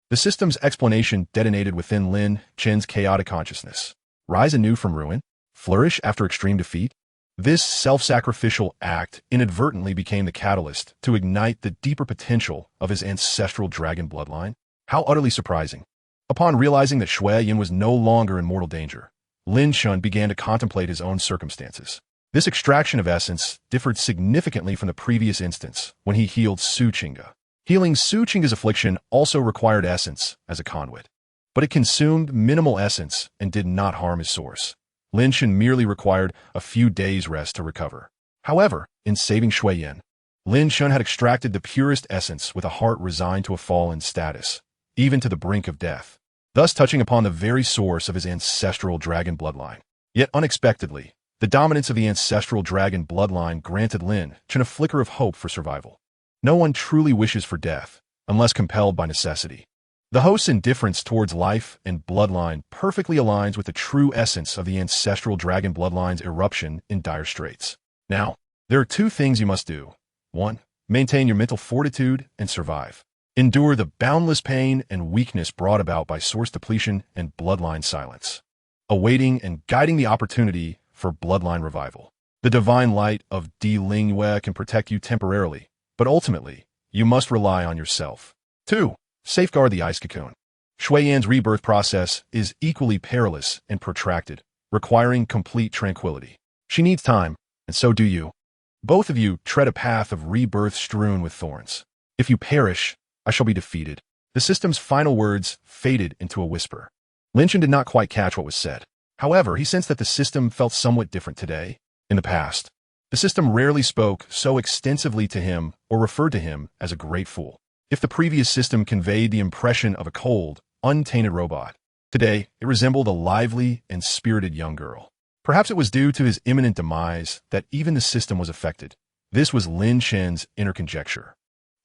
The system's explanation detonated within Lin Chen's chaotic consciousness. Rise anew from ruin? Flourish after extreme defeat? This self-sacrificial act inadvertently became the catalyst to ignite the deeper potential of his ancestral dragon bloodline. How utterly surprising. Upon realizing that Shuyan was no longer in mortal danger, Lin Chen began to contemplate his own circumstances. This extraction of essence differed significantly from the previous instance when he healed Su Qingge. Healing Su Qingge's affliction also required essence as a conduit, but it consumed minimal essence and did not harm his source. Lin Chen merely required a few days' rest to recover. However, in saving Shui Yan, Lin Chen had extracted the purest essence with a heart resigned to a fall in status, even to the brink of death, thus touching upon the very source of his ancestral dragon bloodline. Yet unexpectedly, the dominance of the ancestral dragon bloodline granted Lin Chen a flicker of hope for survival. No one truly wishes for death, unless compelled by necessity. The host's indifference towards life and bloodline perfectly aligns with the true essence of the ancestral dragon bloodline's eruption in dire straits. Now, there are two things you must do. 1. Maintain your mental fortitude and survive. Endure the boundless pain and weakness brought about by source depletion and bloodline silence, awaiting and guiding the opportunity for bloodline revival. The divine light of Di Lingyue can protect you temporarily, but ultimately, you must rely on yourself. 2. Safeguard the ice cocoon. Shui Yan's rebirth process is equally perilous and protracted, requiring complete tranquility. She needs time, and so do you. Both of you tread a path of rebirth strewn with thorns. If you perish, I shall be defeated. The system's final words faded into a whisper. Lin Chen did not quite catch what was said. However, he sensed that the system felt somewhat different today. In the past, the system rarely spoke so extensively to him or referred to him as a great fool. If the previous system conveyed the impression of a cold, untainted robot, today it resembled a lively and spirited young girl. Perhaps it was due to his imminent demise that even the system was affected. This was Lin Chen's inner conjecture.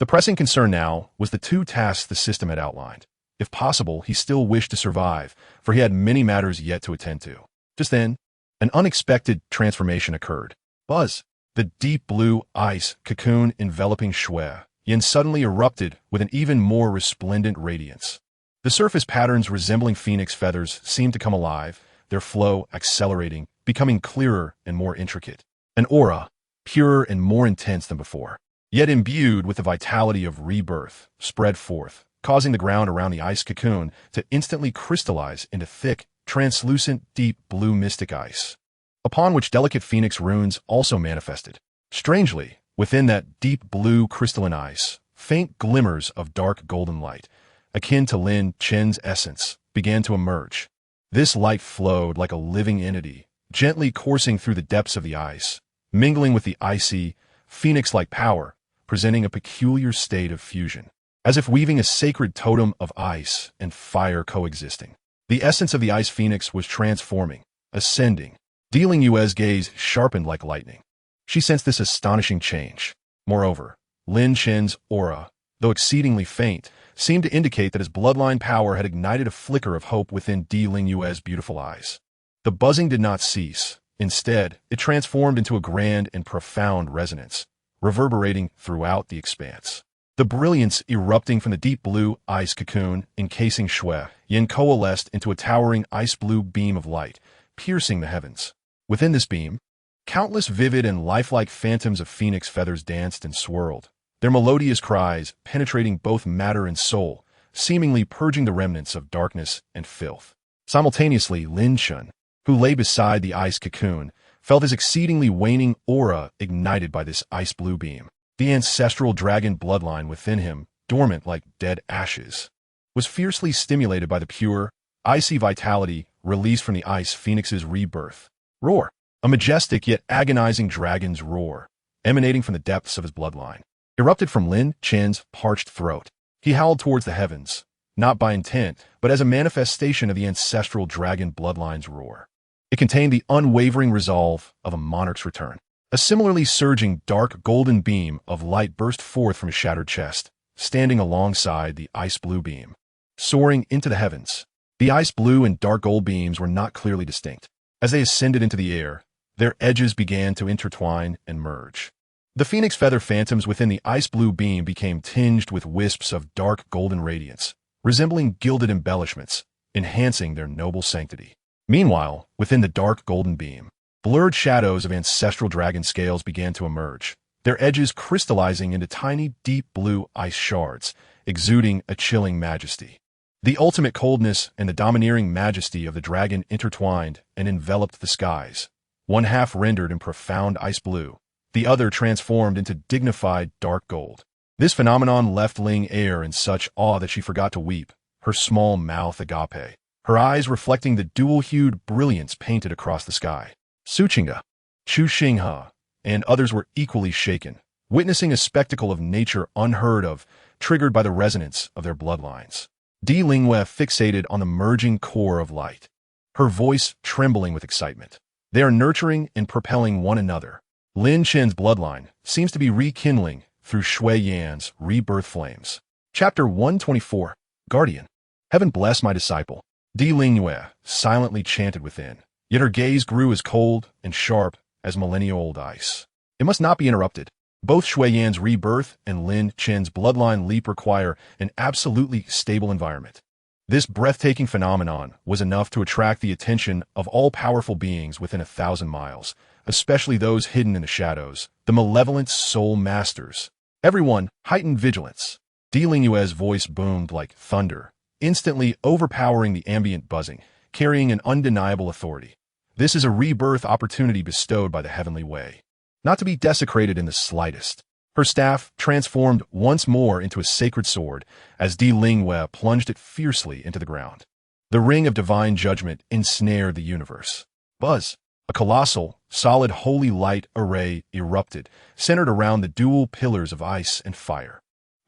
The pressing concern now was the two tasks the system had outlined. If possible, he still wished to survive, for he had many matters yet to attend to. Just then, an unexpected transformation occurred. Buzz, the deep blue ice cocoon enveloping Shui Yan suddenly erupted with an even more resplendent radiance. The surface patterns resembling phoenix feathers seemed to come alive, their flow accelerating, becoming clearer and more intricate. An aura, purer and more intense than before, yet imbued with the vitality of rebirth, spread forth, causing the ground around the ice cocoon to instantly crystallize into thick, translucent, deep blue mystic ice, upon which delicate phoenix runes also manifested. Strangely, within that deep blue crystalline ice, faint glimmers of dark golden light, akin to Lin Chen's essence, began to emerge. This light flowed like a living entity, gently coursing through the depths of the ice, mingling with the icy, phoenix-like power, presenting a peculiar state of fusion, as if weaving a sacred totem of ice and fire coexisting. The essence of the ice phoenix was transforming, ascending. Dealing Yue's gaze sharpened like lightning. She sensed this astonishing change. Moreover, Lin Chen's aura, though exceedingly faint, seemed to indicate that his bloodline power had ignited a flicker of hope within Di Lingyue's beautiful eyes. The buzzing did not cease. Instead, it transformed into a grand and profound resonance, reverberating throughout the expanse. The brilliance erupting from the deep blue ice cocoon encasing Shui Yan coalesced into a towering ice-blue beam of light, piercing the heavens. Within this beam, countless vivid and lifelike phantoms of phoenix feathers danced and swirled, their melodious cries penetrating both matter and soul, seemingly purging the remnants of darkness and filth. Simultaneously, Lin Chen, who lay beside the ice cocoon, felt his exceedingly waning aura ignited by this ice-blue beam. The ancestral dragon bloodline within him, dormant like dead ashes, was fiercely stimulated by the pure, icy vitality released from the ice phoenix's rebirth. Roar! A majestic yet agonizing dragon's roar, emanating from the depths of his bloodline, erupted from Lin Chen's parched throat. He howled towards the heavens, not by intent, but as a manifestation of the ancestral dragon bloodline's roar. It contained the unwavering resolve of a monarch's return. A similarly surging dark golden beam of light burst forth from his shattered chest, standing alongside the ice-blue beam. Soaring into the heavens, the ice-blue and dark gold beams were not clearly distinct. As they ascended into the air, their edges began to intertwine and merge. The phoenix feather phantoms within the ice-blue beam became tinged with wisps of dark golden radiance, resembling gilded embellishments, enhancing their noble sanctity. Meanwhile, within the dark golden beam, blurred shadows of ancestral dragon scales began to emerge, their edges crystallizing into tiny, deep blue ice shards, exuding a chilling majesty. The ultimate coldness and the domineering majesty of the dragon intertwined and enveloped the skies, one half rendered in profound ice blue, the other transformed into dignified dark gold. This phenomenon left Ling Er in such awe that she forgot to weep, her small mouth agape, her eyes reflecting the dual-hued brilliance painted across the sky. Suchinga, Chu Xinghe, and others were equally shaken, witnessing a spectacle of nature unheard of, triggered by the resonance of their bloodlines. Di Lingyue fixated on the merging core of light, her voice trembling with excitement. They are nurturing and propelling one another. Lin Chen's bloodline seems to be rekindling through Shui Yan's rebirth flames. Chapter 124, Guardian. Heaven bless my disciple. Di Lingyue silently chanted within, yet her gaze grew as cold and sharp as millennial-old ice. It must not be interrupted. Both Shui Yan's rebirth and Lin Chen's bloodline leap require an absolutely stable environment. This breathtaking phenomenon was enough to attract the attention of all powerful beings within 1,000 miles, especially those hidden in the shadows, the malevolent soul masters. Everyone, heightened vigilance. Di Lingyue's voice boomed like thunder, instantly overpowering the ambient buzzing, carrying an undeniable authority. This is a rebirth opportunity bestowed by the heavenly way, not to be desecrated in the slightest. Her staff transformed once more into a sacred sword as Di Lingyue plunged it fiercely into the ground. The ring of divine judgment ensnared the universe. Buzz! A colossal, solid holy light array erupted, centered around the dual pillars of ice and fire.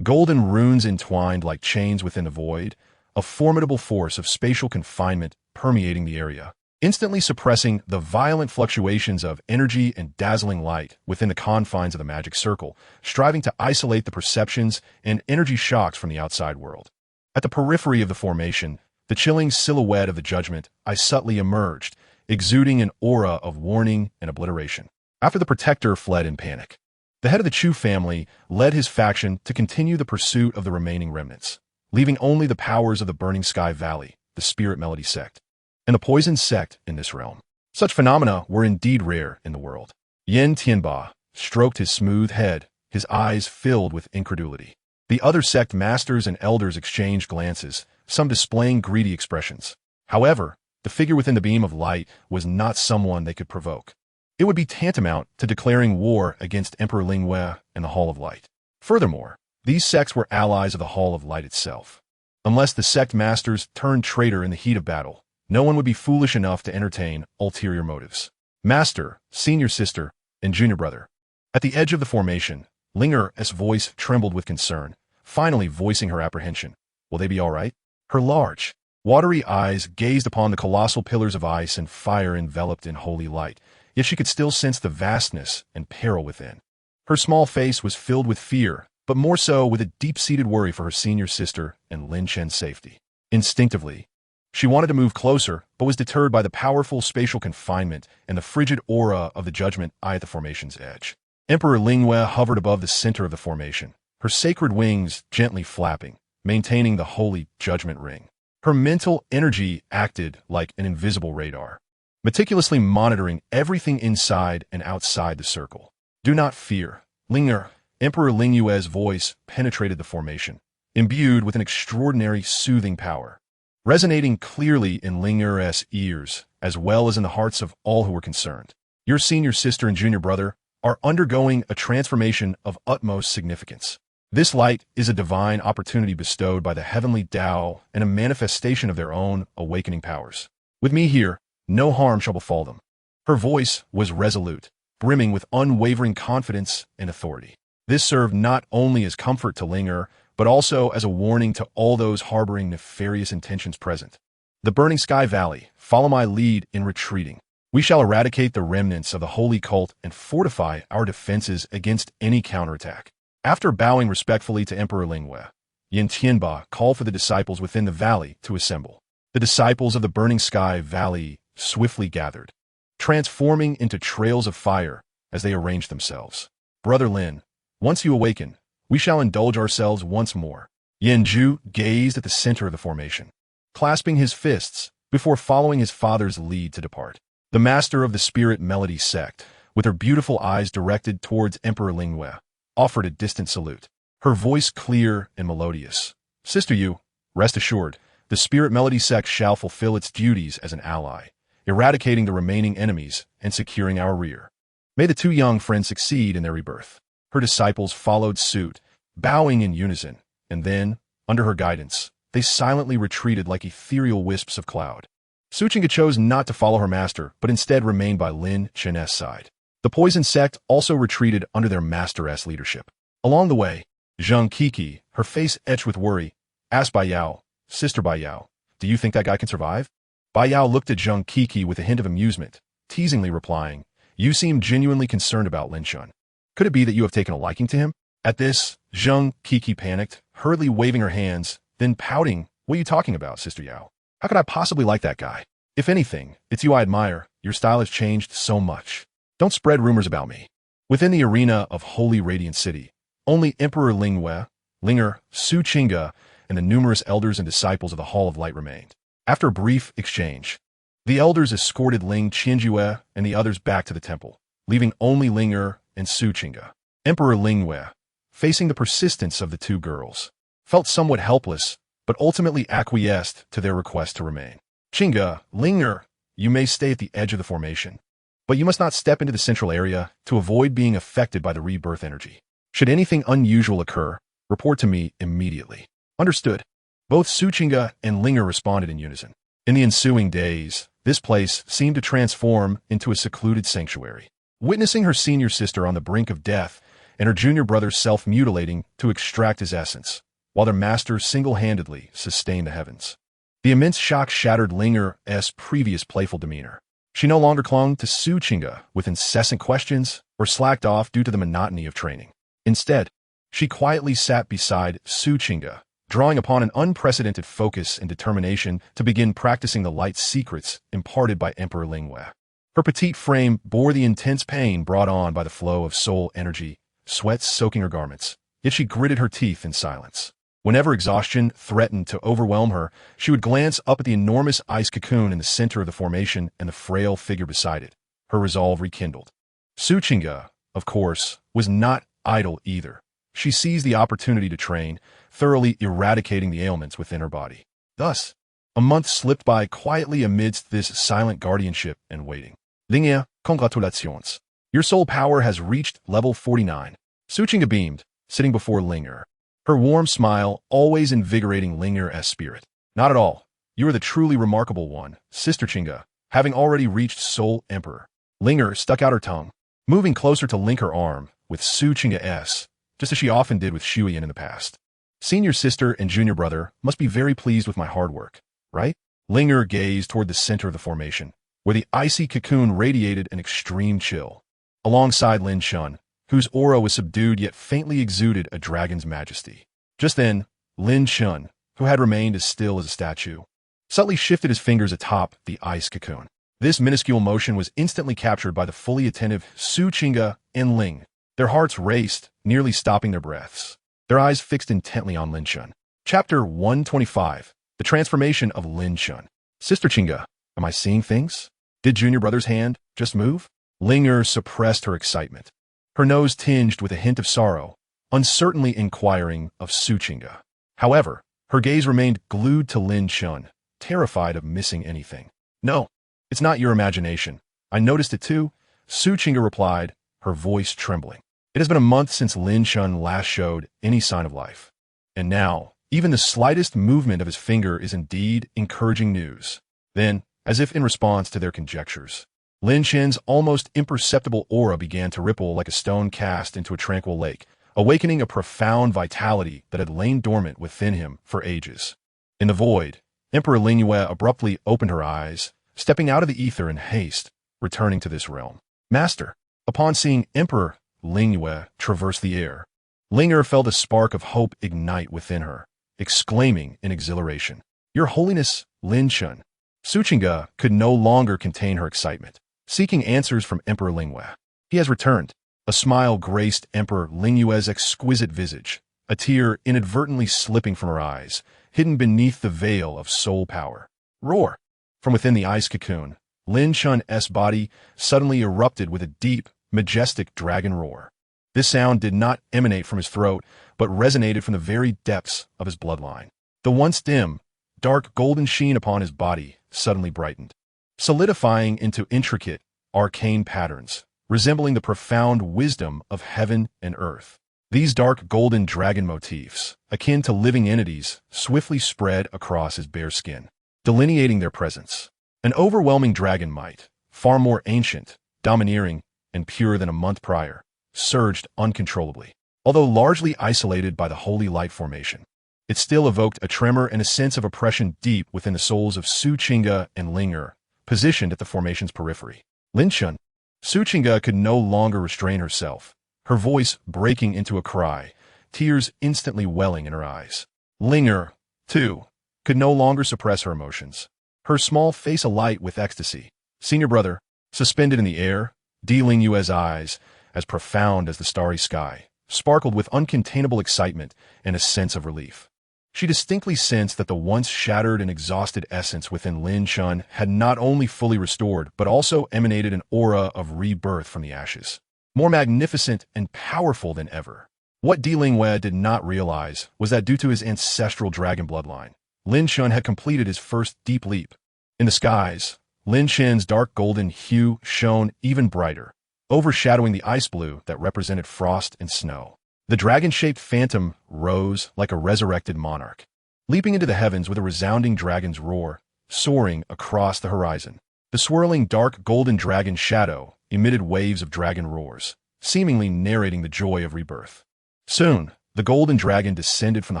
Golden runes entwined like chains within the void, a formidable force of spatial confinement permeating the area, instantly suppressing the violent fluctuations of energy and dazzling light within the confines of the magic circle, striving to isolate the perceptions and energy shocks from the outside world. At the periphery of the formation, the chilling silhouette of the judgment eye subtly emerged, exuding an aura of warning and obliteration. After the protector fled in panic, the head of the Chu family led his faction to continue the pursuit of the remaining remnants, leaving only the powers of the Burning Sky Valley, the Spirit Melody sect, and the Poison sect in this realm. Such phenomena were indeed rare in the world. Yen Tianba stroked his smooth head, his eyes filled with incredulity. The other sect masters and elders exchanged glances, some displaying greedy expressions. However, the figure within the beam of light was not someone they could provoke. It would be tantamount to declaring war against Emperor Lingyue and the Hall of Light. Furthermore, these sects were allies of the Hall of Light itself. Unless the sect masters turned traitor in the heat of battle, no one would be foolish enough to entertain ulterior motives. Master, senior sister, and junior brother. At the edge of the formation, Linger's voice trembled with concern, finally voicing her apprehension. Will they be all right? Her large, watery eyes gazed upon the colossal pillars of ice and fire enveloped in holy light, yet she could still sense the vastness and peril within. Her small face was filled with fear, but more so with a deep-seated worry for her senior sister and Lin Chen's safety. Instinctively, she wanted to move closer, but was deterred by the powerful spatial confinement and the frigid aura of the judgment eye at the formation's edge. Emperor Lingyue hovered above the center of the formation, her sacred wings gently flapping, maintaining the holy judgment ring. Her mental energy acted like an invisible radar, meticulously monitoring everything inside and outside the circle. Do not fear, Linger. Emperor Lingyue's voice penetrated the formation, imbued with an extraordinary soothing power, resonating clearly in Linger's ears as well as in the hearts of all who were concerned. Your senior sister and junior brother are undergoing a transformation of utmost significance. This light is a divine opportunity bestowed by the heavenly Tao and a manifestation of their own awakening powers. With me here, no harm shall befall them. Her voice was resolute, brimming with unwavering confidence and authority. This served not only as comfort to Linger, but also as a warning to all those harboring nefarious intentions present. The Burning Sky Valley, follow my lead in retreating. We shall eradicate the remnants of the holy cult and fortify our defenses against any counterattack. After bowing respectfully to Emperor Lingyue, Yen Tianba called for the disciples within the valley to assemble. The disciples of the Burning Sky Valley swiftly gathered, transforming into trails of fire as they arranged themselves. Brother Lin, once you awaken, we shall indulge ourselves once more. Yen Ju gazed at the center of the formation, clasping his fists before following his father's lead to depart. The master of the Spirit Melody sect, with her beautiful eyes directed towards Emperor Lingyue, offered a distant salute, her voice clear and melodious. Sister Yu, rest assured, The spirit melody sect shall fulfill its duties as an ally, eradicating the remaining enemies and securing our rear. May the two young friends succeed in their rebirth. Her disciples followed suit, bowing in unison, and then, under her guidance, they silently retreated like ethereal wisps of cloud. Suchinga chose not to follow her master, but instead remained by Lin Chen's side. The poison sect also retreated under their master's leadership. Along the way, Zheng Kiki, her face etched with worry, asked Bai Yao, "Sister Bai Yao, do you think that guy can survive?" Bai Yao looked at Zheng Kiki with a hint of amusement, teasingly replying, "You seem genuinely concerned about Lin Chen. Could it be that you have taken a liking to him?" At this, Zheng Kiki panicked, hurriedly waving her hands, then pouting, "What are you talking about, Sister Yao? How could I possibly like that guy? If anything, it's you I admire. Your style has changed so much. Don't spread rumors about me." Within the arena of Holy Radiant City, only Emperor Lingwei, Linger, Su Qingge, and the numerous elders and disciples of the Hall of Light remained. After a brief exchange, the elders escorted Ling Qianjue and the others back to the temple, leaving only Linger and Su Qingge. Emperor Lingwei, facing the persistence of the two girls, felt somewhat helpless, but ultimately acquiesced to their request to remain. "Qingge, Linger, you may stay at the edge of the formation, but you must not step into the central area to avoid being affected by the rebirth energy. Should anything unusual occur, report to me immediately." "Understood." Both Su Qingge and Linger responded in unison. In the ensuing days, this place seemed to transform into a secluded sanctuary. Witnessing her senior sister on the brink of death and her junior brother self-mutilating to extract his essence, while their master single-handedly sustained the heavens. The immense shock shattered Linger's previous playful demeanor. She no longer clung to Su Qingge with incessant questions or slacked off due to the monotony of training. Instead, she quietly sat beside Su Qingge, drawing upon an unprecedented focus and determination to begin practicing the light secrets imparted by Emperor Lingwei. Her petite frame bore the intense pain brought on by the flow of soul energy, sweat soaking her garments, yet she gritted her teeth in silence. Whenever exhaustion threatened to overwhelm her, she would glance up at the enormous ice cocoon in the center of the formation and the frail figure beside it, her resolve rekindled. Su Qingge, of course, was not idle either. She seized the opportunity to train, thoroughly eradicating the ailments within her body. Thus, a month slipped by quietly amidst this silent guardianship and waiting. "Linger, congratulations. Your soul power has reached level 49. Su Qingge beamed, sitting before Linger, her warm smile always invigorating Linger's spirit. "Not at all. You are the truly remarkable one, Sister Qingge, having already reached Soul Emperor." Linger stuck out her tongue, moving closer to link her arm with Su Qingge's, just as she often did with Shuyan in the past. "Senior sister and junior brother must be very pleased with my hard work, right?" Linger gazed toward the center of the formation, where the icy cocoon radiated an extreme chill. Alongside Lin Chen, whose aura was subdued yet faintly exuded a dragon's majesty. Just then, Lin Chen, who had remained as still as a statue, subtly shifted his fingers atop the ice cocoon. This minuscule motion was instantly captured by the fully attentive Su Qingge and Ling. Their hearts raced, nearly stopping their breaths, their eyes fixed intently on Lin Chen. Chapter 125. The Transformation of Lin Chen. "Sister Qingge, am I seeing things? Did junior brother's hand just move?" Linger suppressed her excitement, her nose tinged with a hint of sorrow, uncertainly inquiring of Su Qingge. However, her gaze remained glued to Lin Chen, terrified of missing anything. "No, it's not your imagination. I noticed it too," Su Qingge replied, her voice trembling. "It has been a month since Lin Chen last showed any sign of life. And now, even the slightest movement of his finger is indeed encouraging news." Then, as if in response to their conjectures, Lin Chen's almost imperceptible aura began to ripple like a stone cast into a tranquil lake, awakening a profound vitality that had lain dormant within him for ages. In the void, Emperor Lingwei abruptly opened her eyes, stepping out of the ether in haste, returning to this realm. "Master." Upon seeing Emperor Lingwei traverse the air, Linger felt a spark of hope ignite within her, exclaiming in exhilaration, "Your Holiness, Lin Chen." Su Qingge could no longer contain her excitement, seeking answers from Emperor Lingwei. "He has returned." A smile graced Emperor Lingwei's exquisite visage, a tear inadvertently slipping from her eyes, hidden beneath the veil of soul power. Roar! From within the ice cocoon, Lin Chen's body suddenly erupted with a deep, majestic dragon roar. This sound did not emanate from his throat, but resonated from the very depths of his bloodline. The once dim, dark golden sheen upon his body suddenly brightened, solidifying into intricate, arcane patterns, resembling the profound wisdom of heaven and earth. These dark golden dragon motifs, akin to living entities, swiftly spread across his bare skin, delineating their presence. An overwhelming dragon might, far more ancient, domineering, and pure than a month prior, surged uncontrollably. Although largely isolated by the holy light formation, it still evoked a tremor and a sense of oppression deep within the souls of Su Qingge and Ling Er, positioned at the formation's periphery. Lin Chen. Su Qingge could no longer restrain herself, her voice breaking into a cry, tears instantly welling in her eyes. Ling Er, too, could no longer suppress her emotions, her small face alight with ecstasy. Senior brother, suspended in the air, Ling Yue's eyes, as profound as the starry sky, sparkled with uncontainable excitement and a sense of relief. She distinctly sensed that the once shattered and exhausted essence within Lin Chen had not only fully restored, but also emanated an aura of rebirth from the ashes, more magnificent and powerful than ever. What Ling Yue did not realize was that due to his ancestral dragon bloodline, Lin Chen had completed his first deep leap. In the skies, Lin Chen's dark golden hue shone even brighter, overshadowing the ice blue that represented frost and snow. The dragon-shaped phantom rose like a resurrected monarch, leaping into the heavens with a resounding dragon's roar, soaring across the horizon. The swirling dark golden dragon shadow emitted waves of dragon roars, seemingly narrating the joy of rebirth. Soon, the golden dragon descended from the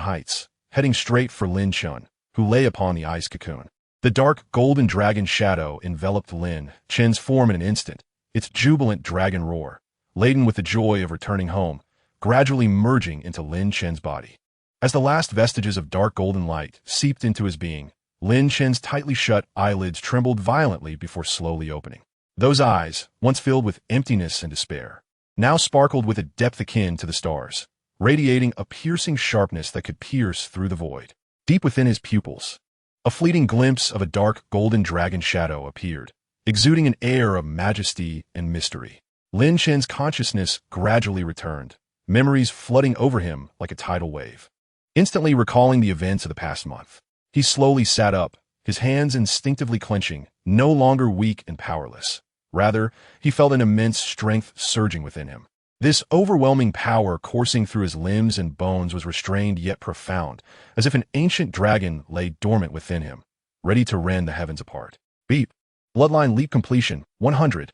heights, heading straight for Lin Chen, who lay upon the ice cocoon. The dark golden dragon shadow enveloped Lin Chen's form in an instant, its jubilant dragon roar, laden with the joy of returning home, gradually merging into Lin Chen's body. As the last vestiges of dark golden light seeped into his being, Lin Chen's tightly shut eyelids trembled violently before slowly opening. Those eyes, once filled with emptiness and despair, now sparkled with a depth akin to the stars, radiating a piercing sharpness that could pierce through the void. Deep within his pupils, a fleeting glimpse of a dark golden dragon shadow appeared, exuding an air of majesty and mystery. Lin Chen's consciousness gradually returned, memories flooding over him like a tidal wave. Instantly recalling the events of the past month, he slowly sat up, his hands instinctively clenching, no longer weak and powerless. Rather, he felt an immense strength surging within him. This overwhelming power coursing through his limbs and bones was restrained yet profound, as if an ancient dragon lay dormant within him, ready to rend the heavens apart. Beep. Bloodline leap completion, 100.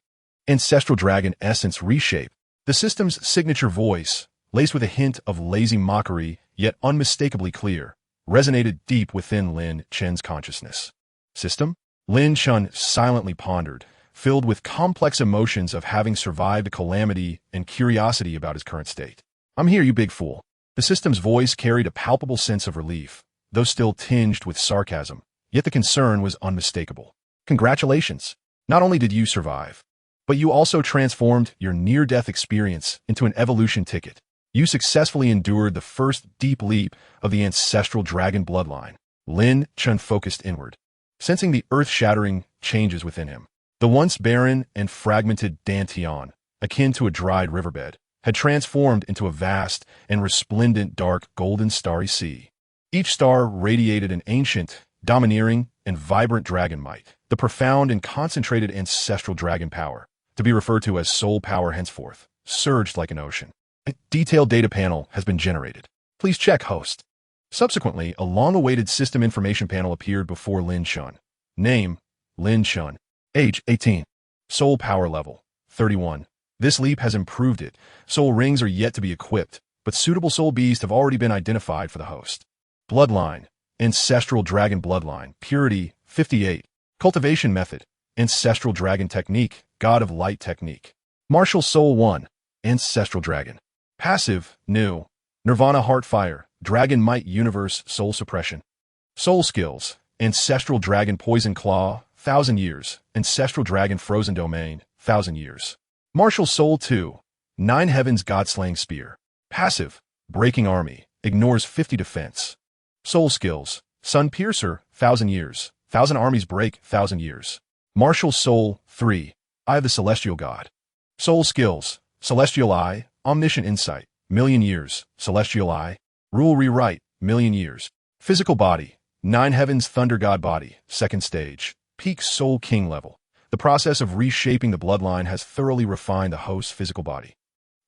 Ancestral dragon essence reshape. The system's signature voice, laced with a hint of lazy mockery, yet unmistakably clear, resonated deep within Lin Chen's consciousness. System? Lin Chen silently pondered, filled with complex emotions of having survived a calamity and curiosity about his current state. I'm here, you big fool. The system's voice carried a palpable sense of relief, though still tinged with sarcasm, yet the concern was unmistakable. Congratulations. Not only did you survive, but you also transformed your near-death experience into an evolution ticket. You successfully endured the first deep leap of the ancestral dragon bloodline. Lin Chen focused inward, sensing the earth-shattering changes within him. The once barren and fragmented Dantian, akin to a dried riverbed, had transformed into a vast and resplendent dark golden starry sea. Each star radiated an ancient, domineering, and vibrant dragon might, the profound and concentrated ancestral dragon power, to be referred to as soul power henceforth, surged like an ocean. A detailed data panel has been generated. Please check host. Subsequently, a long-awaited system information panel appeared before Lin Chen. Name, Lin Chen. Age, 18. Soul power level, 31. This leap has improved it. Soul rings are yet to be equipped, but suitable soul beasts have already been identified for the host. Bloodline, ancestral dragon bloodline, purity, 58. Cultivation method, ancestral dragon technique, god of light technique. Martial soul 1, ancestral dragon. Passive, new. Nirvana Heartfire, Dragon Might Universe Soul Suppression. Soul skills, Ancestral Dragon Poison Claw, 1,000 years. Ancestral Dragon Frozen Domain, 1,000 years. Martial Soul 2, Nine Heavens Godslaying Spear. Passive, Breaking Army, ignores 50 defense. Soul skills, Sun Piercer, 1,000 years. 1,000 armies break, 1,000 years. Martial Soul 3, Eye of the Celestial God. Soul skills, Celestial Eye, Omniscient Insight, million years. Celestial Eye, Rule Rewrite, million years. Physical Body, Nine Heavens Thunder God Body, second stage, peak Soul King level. The process of reshaping the bloodline has thoroughly refined the host's physical body.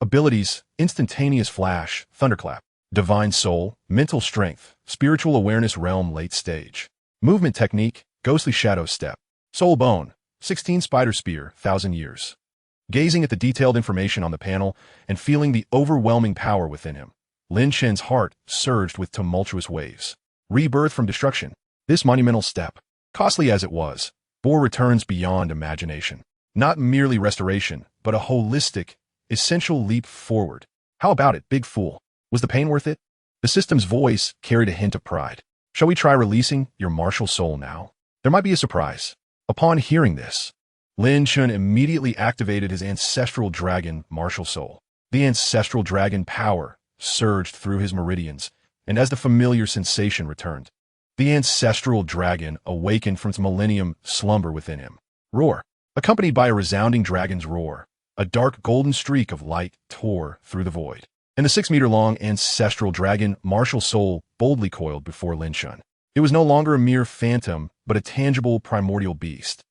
Abilities, instantaneous flash, thunderclap, divine soul, mental strength, spiritual awareness realm late stage. Movement technique, ghostly shadow step. Soul bone, 16 spider spear, 1,000 years. Gazing at the detailed information on the panel and feeling the overwhelming power within him, Lin Chen's heart surged with tumultuous waves. Rebirth from destruction. This monumental step, costly as it was, bore returns beyond imagination. Not merely restoration, but a holistic, essential leap forward. How about it, big fool? Was the pain worth it? The system's voice carried a hint of pride. Shall we try releasing your martial soul now? There might be a surprise. Upon hearing this, Lin Chen immediately activated his ancestral dragon martial soul. The ancestral dragon power surged through his meridians, and as the familiar sensation returned, the ancestral dragon awakened from its millennium slumber within him. Roar. Accompanied by a resounding dragon's roar, a dark golden streak of light tore through the void, and the 6-meter-long ancestral dragon martial soul boldly coiled before Lin Chen. It was no longer a mere phantom, but a tangible primordial beast.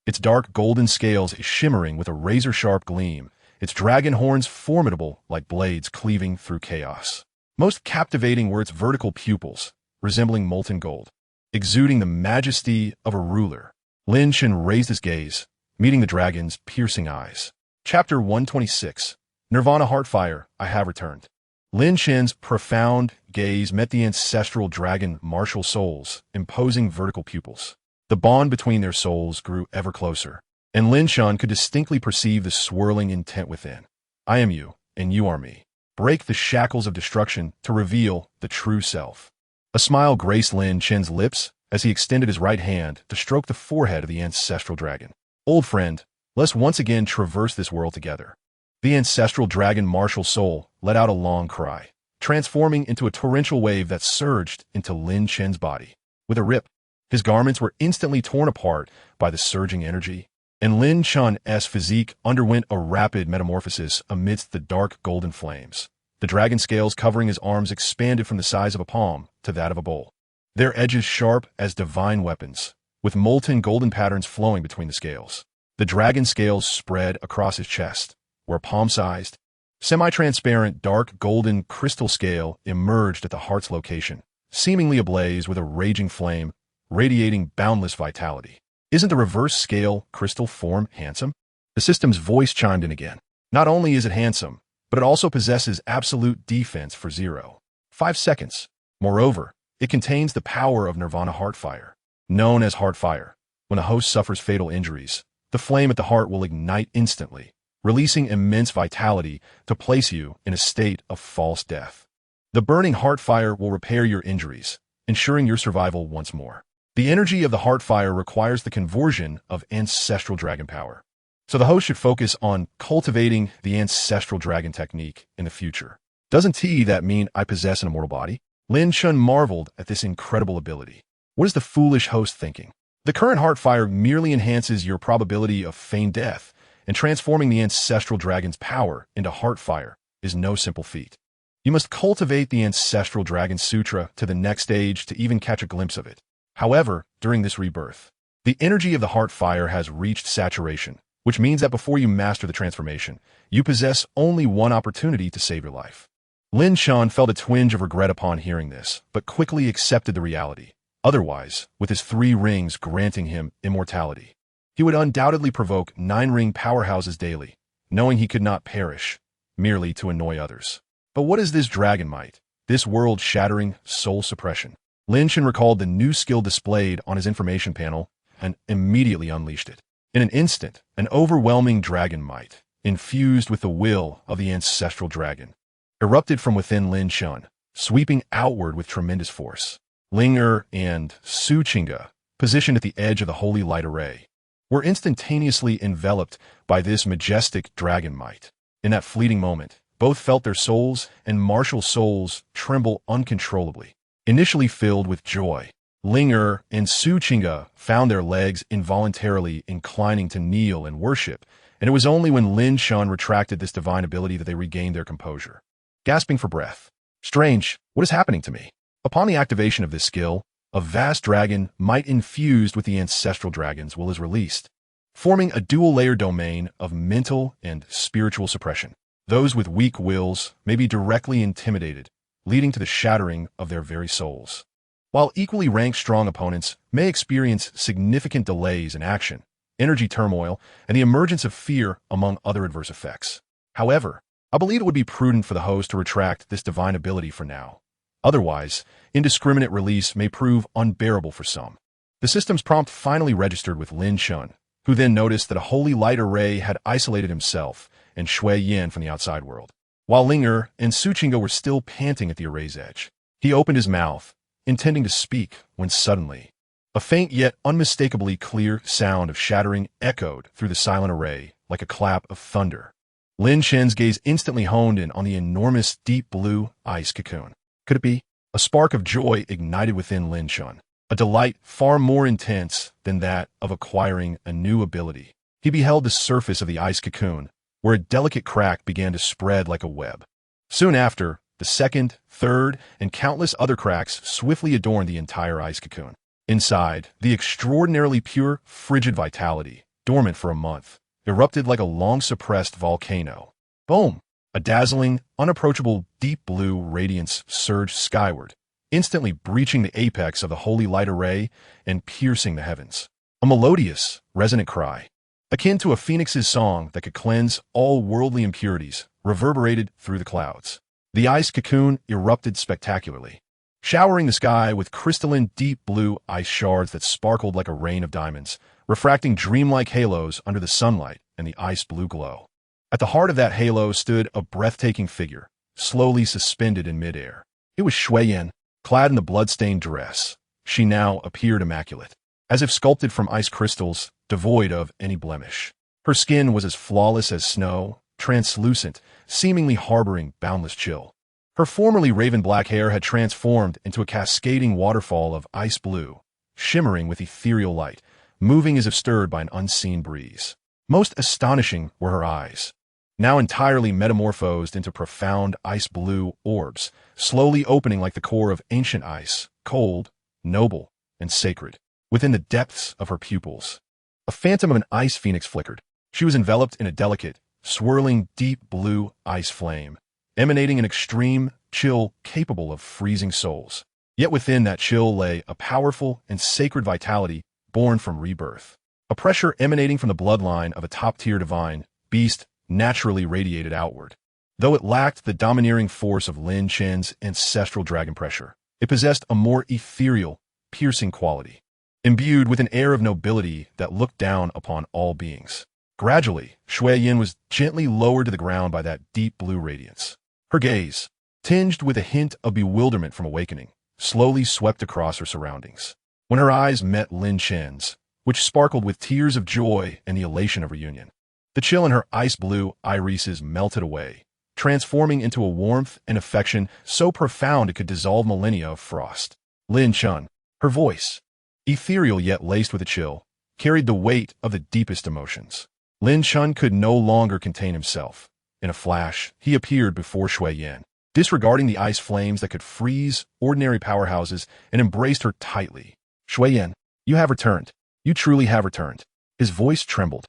Its dark golden scales shimmering with a razor-sharp gleam, its dragon horns formidable like blades cleaving through chaos. Most captivating were its vertical pupils, resembling molten gold, exuding the majesty of a ruler. Lin Chen raised his gaze, meeting the dragon's piercing eyes. Chapter 126. Nirvana Heartfire, I have returned. Lin Chen's profound gaze met the ancestral dragon martial soul's imposing vertical pupils. The bond between their souls grew ever closer, and Lin Chen could distinctly perceive the swirling intent within. I am you, and you are me. Break the shackles of destruction to reveal the true self. A smile graced Lin Chen's lips as he extended his right hand to stroke the forehead of the ancestral dragon. Old friend, let's once again traverse this world together. The ancestral dragon martial soul let out a long cry, transforming into a torrential wave that surged into Lin Chen's body. With a rip, his garments were instantly torn apart by the surging energy, and Lin Chen's physique underwent a rapid metamorphosis amidst the dark golden flames. The dragon scales covering his arms expanded from the size of a palm to that of a bowl, their edges sharp as divine weapons, with molten golden patterns flowing between the scales. The dragon scales spread across his chest, where a palm-sized, semi-transparent dark golden crystal scale emerged at the heart's location, seemingly ablaze with a raging flame, radiating boundless vitality. Isn't the reverse scale crystal form handsome? The system's voice chimed in again. Not only is it handsome, but it also possesses absolute defense for 0.5 seconds. Moreover, it contains the power of Nirvana Heartfire. Known as Heartfire, when the host suffers fatal injuries, the flame at the heart will ignite instantly, releasing immense vitality to place you in a state of false death. The burning Heartfire will repair your injuries, ensuring your survival once more. The energy of the Heartfire requires the conversion of ancestral dragon power, so the host should focus on cultivating the ancestral dragon technique in the future. Doesn't that mean I possess an immortal body? Lin Chen marveled at this incredible ability. What is the foolish host thinking? The current Heartfire merely enhances your probability of feigned death, and transforming the ancestral dragon's power into Heartfire is no simple feat. You must cultivate the ancestral dragon sutra to the next stage to even catch a glimpse of it. However, during this rebirth, the energy of the Heartfire has reached saturation, which means that before you master the transformation, you possess only one opportunity to save your life. Lin Chen felt a twinge of regret upon hearing this, but quickly accepted the reality. Otherwise, with his 3 rings granting him immortality, he would undoubtedly provoke 9 ring powerhouses daily, knowing he could not perish, merely to annoy others. But what is this dragon might, this world-shattering soul suppression? Lin Chen recalled the new skill displayed on his information panel and immediately unleashed it. In an instant, an overwhelming dragon might, infused with the will of the ancestral dragon, erupted from within Lin Chen, sweeping outward with tremendous force. Linger and Su Qingge, positioned at the edge of the holy light array, were instantaneously enveloped by this majestic dragon might. In that fleeting moment, both felt their souls and martial souls tremble uncontrollably. Initially filled with joy, Linger and Su Qingge found their legs involuntarily inclining to kneel and worship, and it was only when Lin Chen retracted this divine ability that they regained their composure. Gasping for breath. Strange, what is happening to me? Upon the activation of this skill, A vast dragon, might infused with the ancestral dragon's will, is released, forming a dual-layer domain of mental and spiritual suppression. Those with weak wills may be directly intimidated, leading to the shattering of their very souls. While equally ranked strong opponents may experience significant delays in action, energy turmoil, and the emergence of fear among other adverse effects. However, I believe it would be prudent for the host to retract this divine ability for now. Otherwise, indiscriminate release may prove unbearable for some. The system's prompt finally registered with Lin Chen, who then noticed that a holy light array had isolated himself and Shui Yan from the outside world. While Ling Er and Su Qingge were still panting at the array's edge, he opened his mouth, intending to speak, when suddenly, a faint yet unmistakably clear sound of shattering echoed through the silent array like a clap of thunder. Lin Chen's gaze instantly honed in on the enormous deep blue ice cocoon. Could it be? A spark of joy ignited within Lin Chen, a delight far more intense than that of acquiring a new ability. He beheld the surface of the ice cocoon, where a delicate crack began to spread like a web. Soon after, the second, third, and countless other cracks swiftly adorned the entire ice cocoon. Inside, the extraordinarily pure, frigid vitality, dormant for a month, erupted like a long-suppressed volcano. Boom! A dazzling, unapproachable, deep blue radiance surged skyward, instantly breaching the apex of the holy light array and piercing the heavens. A melodious, resonant cry, akin to a phoenix's song that could cleanse all worldly impurities, reverberated through the clouds. The ice cocoon erupted spectacularly, showering the sky with crystalline deep blue ice shards that sparkled like a rain of diamonds, refracting dreamlike halos under the sunlight and the ice blue glow. At the heart of that halo stood a breathtaking figure, slowly suspended in midair. It was Shui Yan, clad in the blood-stained dress. She now appeared immaculate, as if sculpted from ice crystals, devoid of any blemish. Her skin was as flawless as snow, translucent, seemingly harboring boundless chill. Her formerly raven-black hair had transformed into a cascading waterfall of ice blue, shimmering with ethereal light, moving as if stirred by an unseen breeze. Most astonishing were her eyes, now entirely metamorphosed into profound ice blue orbs, slowly opening like the core of ancient ice, cold, noble, and sacred. Within the depths of her pupils, a phantom of an ice phoenix flickered. She was enveloped in a delicate, swirling deep blue ice flame, emanating an extreme chill capable of freezing souls. Yet within that chill lay a powerful and sacred vitality born from rebirth. A pressure emanating from the bloodline of a top-tier divine beast naturally radiated outward. Though it lacked the domineering force of Lin Chen's ancestral dragon pressure, it possessed a more ethereal, piercing quality, imbued with an air of nobility that looked down upon all beings. Gradually, Shui Yan was gently lowered to the ground by that deep blue radiance. Her gaze, tinged with a hint of bewilderment from awakening, slowly swept across her surroundings. When her eyes met Lin Chen's, which sparkled with tears of joy and the elation of reunion, the chill in her ice blue irises melted away, transforming into a warmth and affection so profound it could dissolve millennia of frost. Lin Chen, her voice, ethereal yet laced with a chill, carried the weight of the deepest emotions. Lin Chen could no longer contain himself. In a flash, he appeared before Shui Yan, disregarding the ice flames that could freeze ordinary powerhouses, and embraced her tightly. Shui Yan, you have returned. You truly have returned. His voice trembled,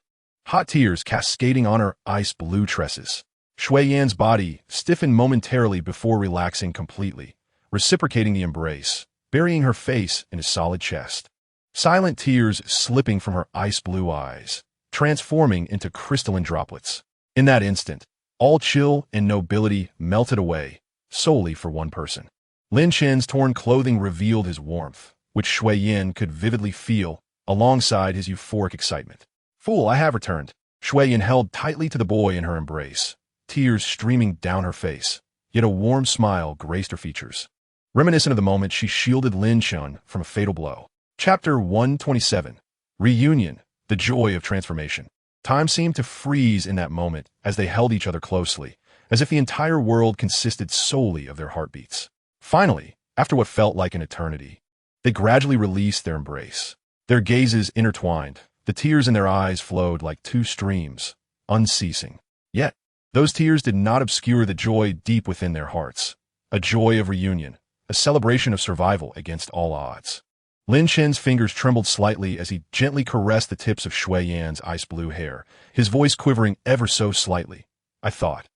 hot tears cascading on her ice blue tresses. Shui Yan's body stiffened momentarily before relaxing completely, reciprocating the embrace, burying her face in his solid chest. Silent tears slipping from her ice blue eyes, transforming into crystalline droplets. In that instant, all chill and nobility melted away, solely for one person. Lin Chen's torn clothing revealed his warmth, which Shui Yan could vividly feel, alongside his euphoric excitement. Fool, I have returned. Shui Yan held tightly to the boy in her embrace, tears streaming down her face, yet a warm smile graced her features. Reminiscent of the moment she shielded Lin Chen from a fatal blow. Chapter 127. Reunion, the joy of transformation. Time seemed to freeze in that moment as they held each other closely, as if the entire world consisted solely of their heartbeats. Finally, after what felt like an eternity, they gradually released their embrace. Their gazes intertwined, the tears in their eyes flowed like two streams, unceasing. Yet, those tears did not obscure the joy deep within their hearts, a joy of reunion, a celebration of survival against all odds. Lin Chen's fingers trembled slightly as he gently caressed the tips of Shui Yan's ice blue hair, his voice quivering ever so slightly. I thought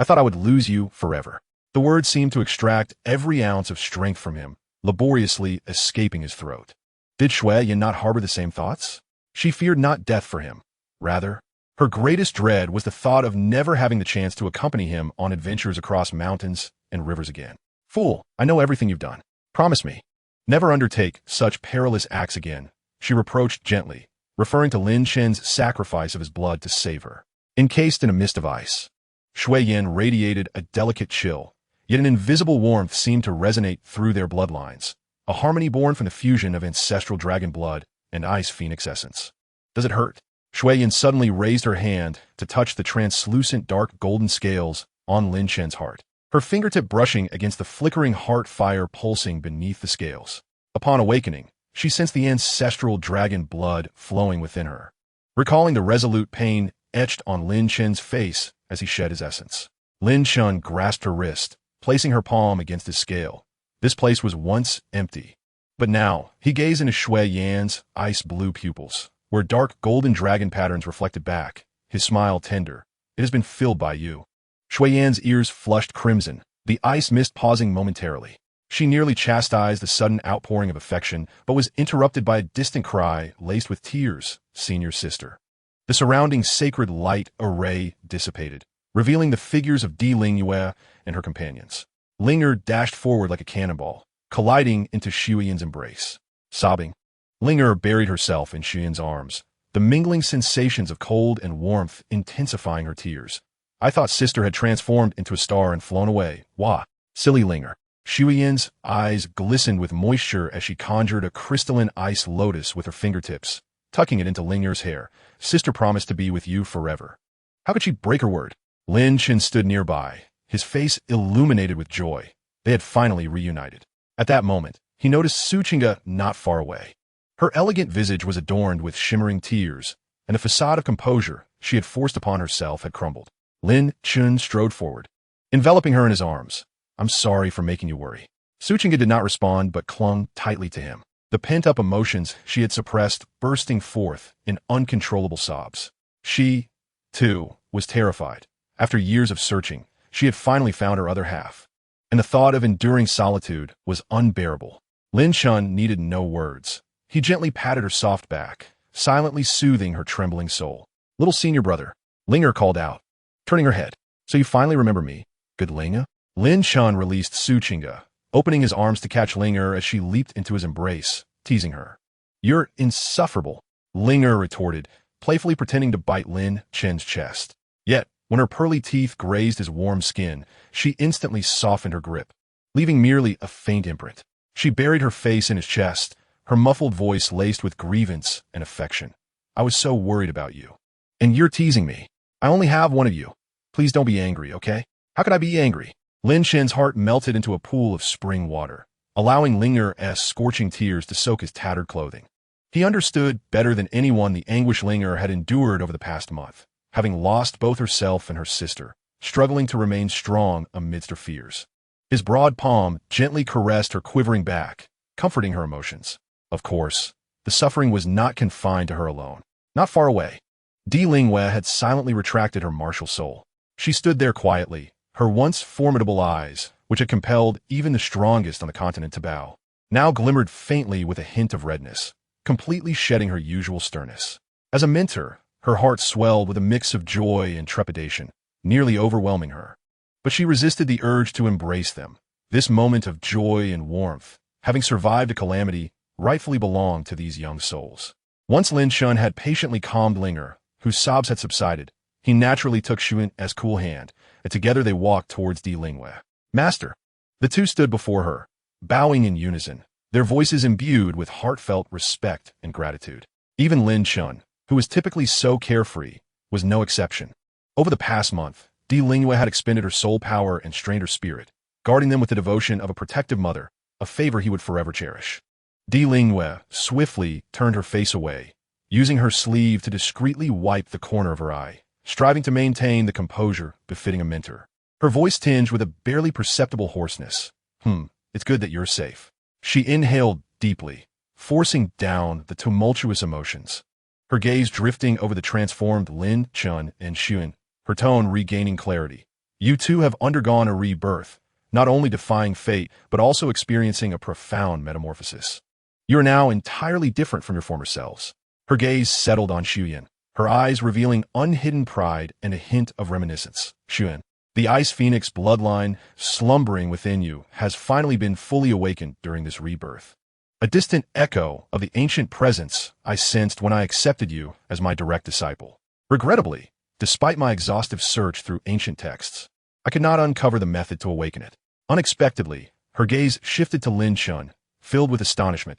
I would lose you forever. The words seemed to extract every ounce of strength from him, laboriously escaping his throat. Did Shui Yan not harbor the same thoughts? She feared not death for him. Rather, her greatest dread was the thought of never having the chance to accompany him on adventures across mountains and rivers again. Fool, I know everything you've done. Promise me. Never undertake such perilous acts again, she reproached gently, referring to Lin Chen's sacrifice of his blood to save her. Encased in a mist of ice, Shui Yan radiated a delicate chill, yet an invisible warmth seemed to resonate through their bloodlines, a harmony born from the fusion of ancestral dragon blood and ice phoenix essence. Does it hurt? Shui Yan suddenly raised her hand to touch the translucent dark golden scales on Lin Chen's heart, her fingertip brushing against the flickering heart fire pulsing beneath the scales. Upon awakening, she sensed the ancestral dragon blood flowing within her, recalling the resolute pain etched on Lin Chen's face as he shed his essence. Lin Chen grasped her wrist, placing her palm against his scale. This place was once empty, but now he gazed into Shui Yan's ice blue pupils, where dark golden dragon patterns reflected back, his smile tender. It has been filled by you. Shui Yan's ears flushed crimson, the ice mist pausing momentarily. She nearly chastised the sudden outpouring of affection, but was interrupted by a distant cry laced with tears, "Senior sister." The surrounding sacred light array dissipated, revealing the figures of Di Lingyue and her companions. Linger dashed forward like a cannonball, colliding into Shuyan's embrace. Sobbing, Linger buried herself in Shuyan's arms, the mingling sensations of cold and warmth intensifying her tears. I thought sister had transformed into a star and flown away. Wah! Silly Linger. Shuyan's eyes glistened with moisture as she conjured a crystalline ice lotus with her fingertips, tucking it into Linger's hair. Sister promised to be with you forever. How could she break her word? Lin Chen stood nearby, his face illuminated with joy. They had finally reunited. At that moment, he noticed Suchinga not far away. Her elegant visage was adorned with shimmering tears, and the facade of composure she had forced upon herself had crumbled. Lin Chen strode forward, enveloping her in his arms. I'm sorry for making you worry. Suchinga did not respond but clung tightly to him, the pent-up emotions she had suppressed bursting forth in uncontrollable sobs. She, too, was terrified. After years of searching, she had finally found her other half, and the thought of enduring solitude was unbearable. Lin Chen needed no words. He gently patted her soft back, silently soothing her trembling soul. Little senior brother, Linger called out, turning her head. So you finally remember me, good Linga? Lin Chen released Suchinga, opening his arms to catch Linger as she leaped into his embrace, teasing her. You're insufferable, Linger retorted, playfully pretending to bite Lin Chen's chest. Yet, when her pearly teeth grazed his warm skin, she instantly softened her grip, leaving merely a faint imprint. She buried her face in his chest, her muffled voice laced with grievance and affection. I was so worried about you. And you're teasing me. I only have one of you. Please don't be angry, okay? How could I be angry? Lin Chen's heart melted into a pool of spring water, allowing Linger's scorching tears to soak his tattered clothing. He understood better than anyone the anguish Linger had endured over the past month, having lost both herself and her sister, struggling to remain strong amidst her fears. His broad palm gently caressed her quivering back, comforting her emotions. Of course, the suffering was not confined to her alone. Not far away, Di Lingyue had silently retracted her martial soul. She stood there quietly, her once formidable eyes, which had compelled even the strongest on the continent to bow, now glimmered faintly with a hint of redness, completely shedding her usual sternness. As a mentor, her heart swelled with a mix of joy and trepidation, nearly overwhelming her. But she resisted the urge to embrace them. This moment of joy and warmth, having survived a calamity, rightfully belonged to these young souls. Once Lin Chen had patiently calmed Linger, whose sobs had subsided, he naturally took Shuyan's cool hand, and together they walked towards Di Lingyue. Master! The two stood before her, bowing in unison, their voices imbued with heartfelt respect and gratitude. Even Lin Chen, who was typically so carefree, was no exception. Over the past month, Di Lingyue had expended her soul power and strained her spirit, guarding them with the devotion of a protective mother, a favor he would forever cherish. Di Lingyue swiftly turned her face away, using her sleeve to discreetly wipe the corner of her eye, striving to maintain the composure befitting a mentor. Her voice tinged with a barely perceptible hoarseness. It's good that you're safe. She inhaled deeply, forcing down the tumultuous emotions. Her gaze drifting over the transformed Lin Chen and Xuan, her tone regaining clarity. You two have undergone a rebirth, not only defying fate, but also experiencing a profound metamorphosis. You are now entirely different from your former selves. Her gaze settled on Xuan, her eyes revealing unhidden pride and a hint of reminiscence. Xuan, the Ice Phoenix bloodline slumbering within you has finally been fully awakened during this rebirth. A distant echo of the ancient presence I sensed when I accepted you as my direct disciple. Regrettably, despite my exhaustive search through ancient texts, I could not uncover the method to awaken it. Unexpectedly, her gaze shifted to Lin Chen, filled with astonishment.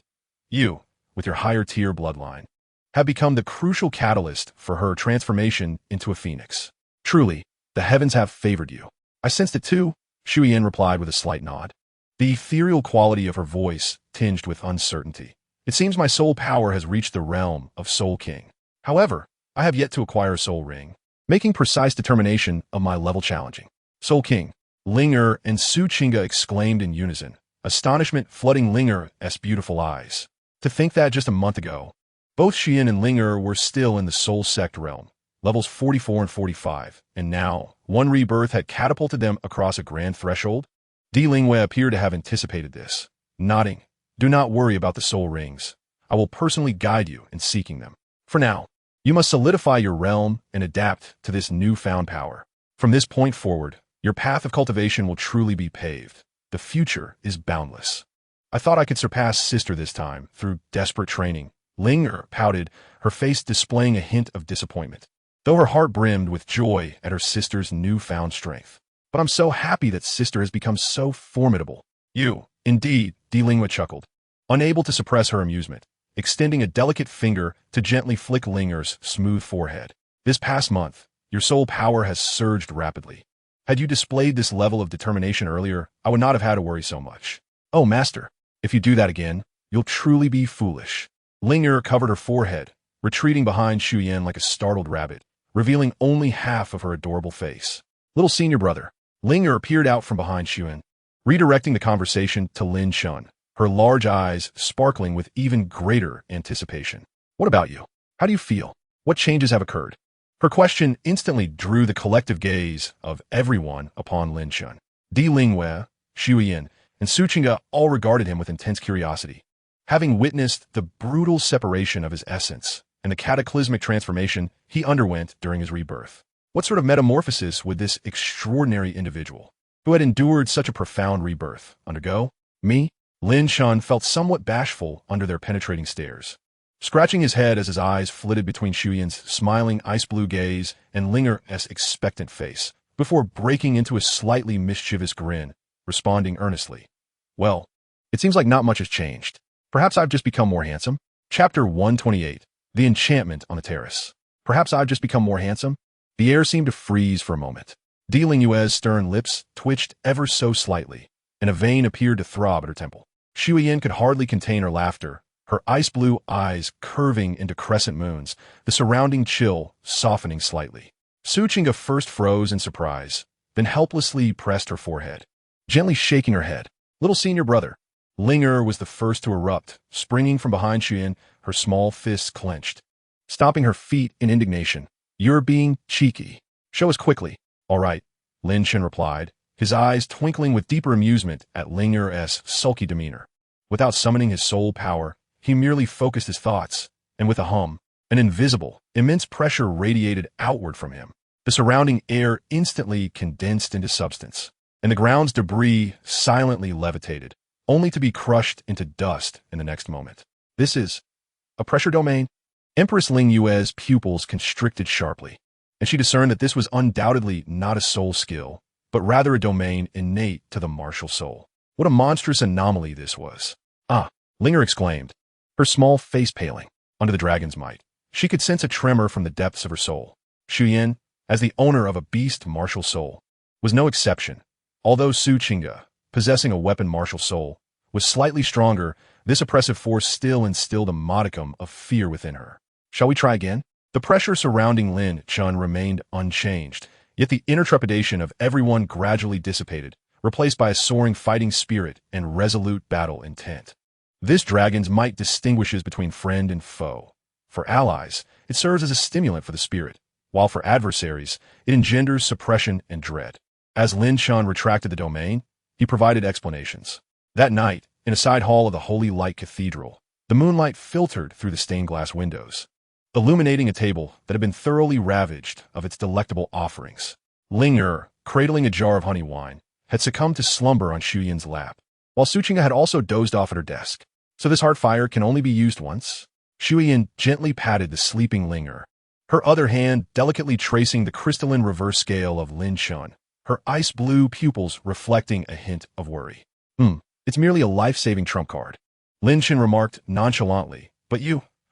You, with your higher-tier bloodline, have become the crucial catalyst for her transformation into a phoenix. Truly, the heavens have favored you. I sensed it too, Xuan replied with a slight nod. The ethereal quality of her voice tinged with uncertainty. It seems my soul power has reached the realm of Soul King. However, I have yet to acquire a soul ring, making precise determination of my level challenging. Soul King, Linger and Su Qingge exclaimed in unison, astonishment flooding Linger's beautiful eyes. To think that just a month ago, both Xian and Linger were still in the soul sect realm, levels 44 and 45, and now one rebirth had catapulted them across a grand threshold? Di Lingwei appeared to have anticipated this, nodding. Do not worry about the soul rings. I will personally guide you in seeking them. For now, you must solidify your realm and adapt to this newfound power. From this point forward, your path of cultivation will truly be paved. The future is boundless. I thought I could surpass Sister this time through desperate training. Linger pouted, her face displaying a hint of disappointment, though her heart brimmed with joy at her sister's newfound strength. But I'm so happy that Sister has become so formidable. You, indeed, Di Lingwei chuckled, unable to suppress her amusement, extending a delicate finger to gently flick Linger's smooth forehead. This past month, your soul power has surged rapidly. Had you displayed this level of determination earlier, I would not have had to worry so much. Oh, Master, if you do that again, you'll truly be foolish. Linger covered her forehead, retreating behind Xuan like a startled rabbit, revealing only half of her adorable face. Little senior brother, Linger peered out from behind Xuan, redirecting the conversation to Lin Chen, her large eyes sparkling with even greater anticipation. What about you? How do you feel? What changes have occurred? Her question instantly drew the collective gaze of everyone upon Lin Chen. Di Lingwei, Xuan, and Su Qingge all regarded him with intense curiosity. Having witnessed the brutal separation of his essence and the cataclysmic transformation he underwent during his rebirth, what sort of metamorphosis would this extraordinary individual, who had endured such a profound rebirth, undergo? Me? Lin Chen felt somewhat bashful under their penetrating stares, scratching his head as his eyes flitted between Xuyan's smiling ice-blue gaze and Linger's expectant face, before breaking into a slightly mischievous grin, responding earnestly. Well, it seems like not much has changed. Perhaps I've just become more handsome? Chapter 128, The Enchantment on the Terrace. Perhaps I've just become more handsome? The air seemed to freeze for a moment. Di Lingwei's stern lips twitched ever so slightly, and a vein appeared to throb at her temple. Xuyan could hardly contain her laughter, her ice-blue eyes curving into crescent moons, the surrounding chill softening slightly. Su Qingge first froze in surprise, then helplessly pressed her forehead, gently shaking her head. Little senior brother. Linger was the first to erupt, springing from behind Xuyan, her small fists clenched, stomping her feet in indignation. You're being cheeky. Show us quickly. All right, Lin Chen replied, his eyes twinkling with deeper amusement at Linger's sulky demeanor. Without summoning his soul power, he merely focused his thoughts, and with a hum, an invisible, immense pressure radiated outward from him. The surrounding air instantly condensed into substance, and the ground's debris silently levitated, only to be crushed into dust in the next moment. This is a pressure domain? Empress Ling Yue's pupils constricted sharply, and she discerned that this was undoubtedly not a soul skill, but rather a domain innate to the martial soul. What a monstrous anomaly this was. Ah, Linger exclaimed, her small face paling under the dragon's might. She could sense a tremor from the depths of her soul. Xuyan, as the owner of a beast martial soul, was no exception. Although Su Qingge, possessing a weapon martial soul, was slightly stronger, this oppressive force still instilled a modicum of fear within her. Shall we try again? The pressure surrounding Lin Chen remained unchanged, yet the inner trepidation of everyone gradually dissipated, replaced by a soaring fighting spirit and resolute battle intent. This dragon's might distinguishes between friend and foe. For allies, it serves as a stimulant for the spirit, while for adversaries, it engenders suppression and dread. As Lin Chen retracted the domain, he provided explanations. That night, in a side hall of the Holy Light Cathedral, the moonlight filtered through the stained glass windows, illuminating a table that had been thoroughly ravaged of its delectable offerings. Ling Er, cradling a jar of honey wine, had succumbed to slumber on Shu Yin's lap, while Su Qing'e had also dozed off at her desk. So this heart fire can only be used once? Shu Yin gently patted the sleeping Ling Er, her other hand delicately tracing the crystalline reverse scale of Lin Chen, her ice-blue pupils reflecting a hint of worry. It's merely a life-saving trump card. Lin Chen remarked nonchalantly, but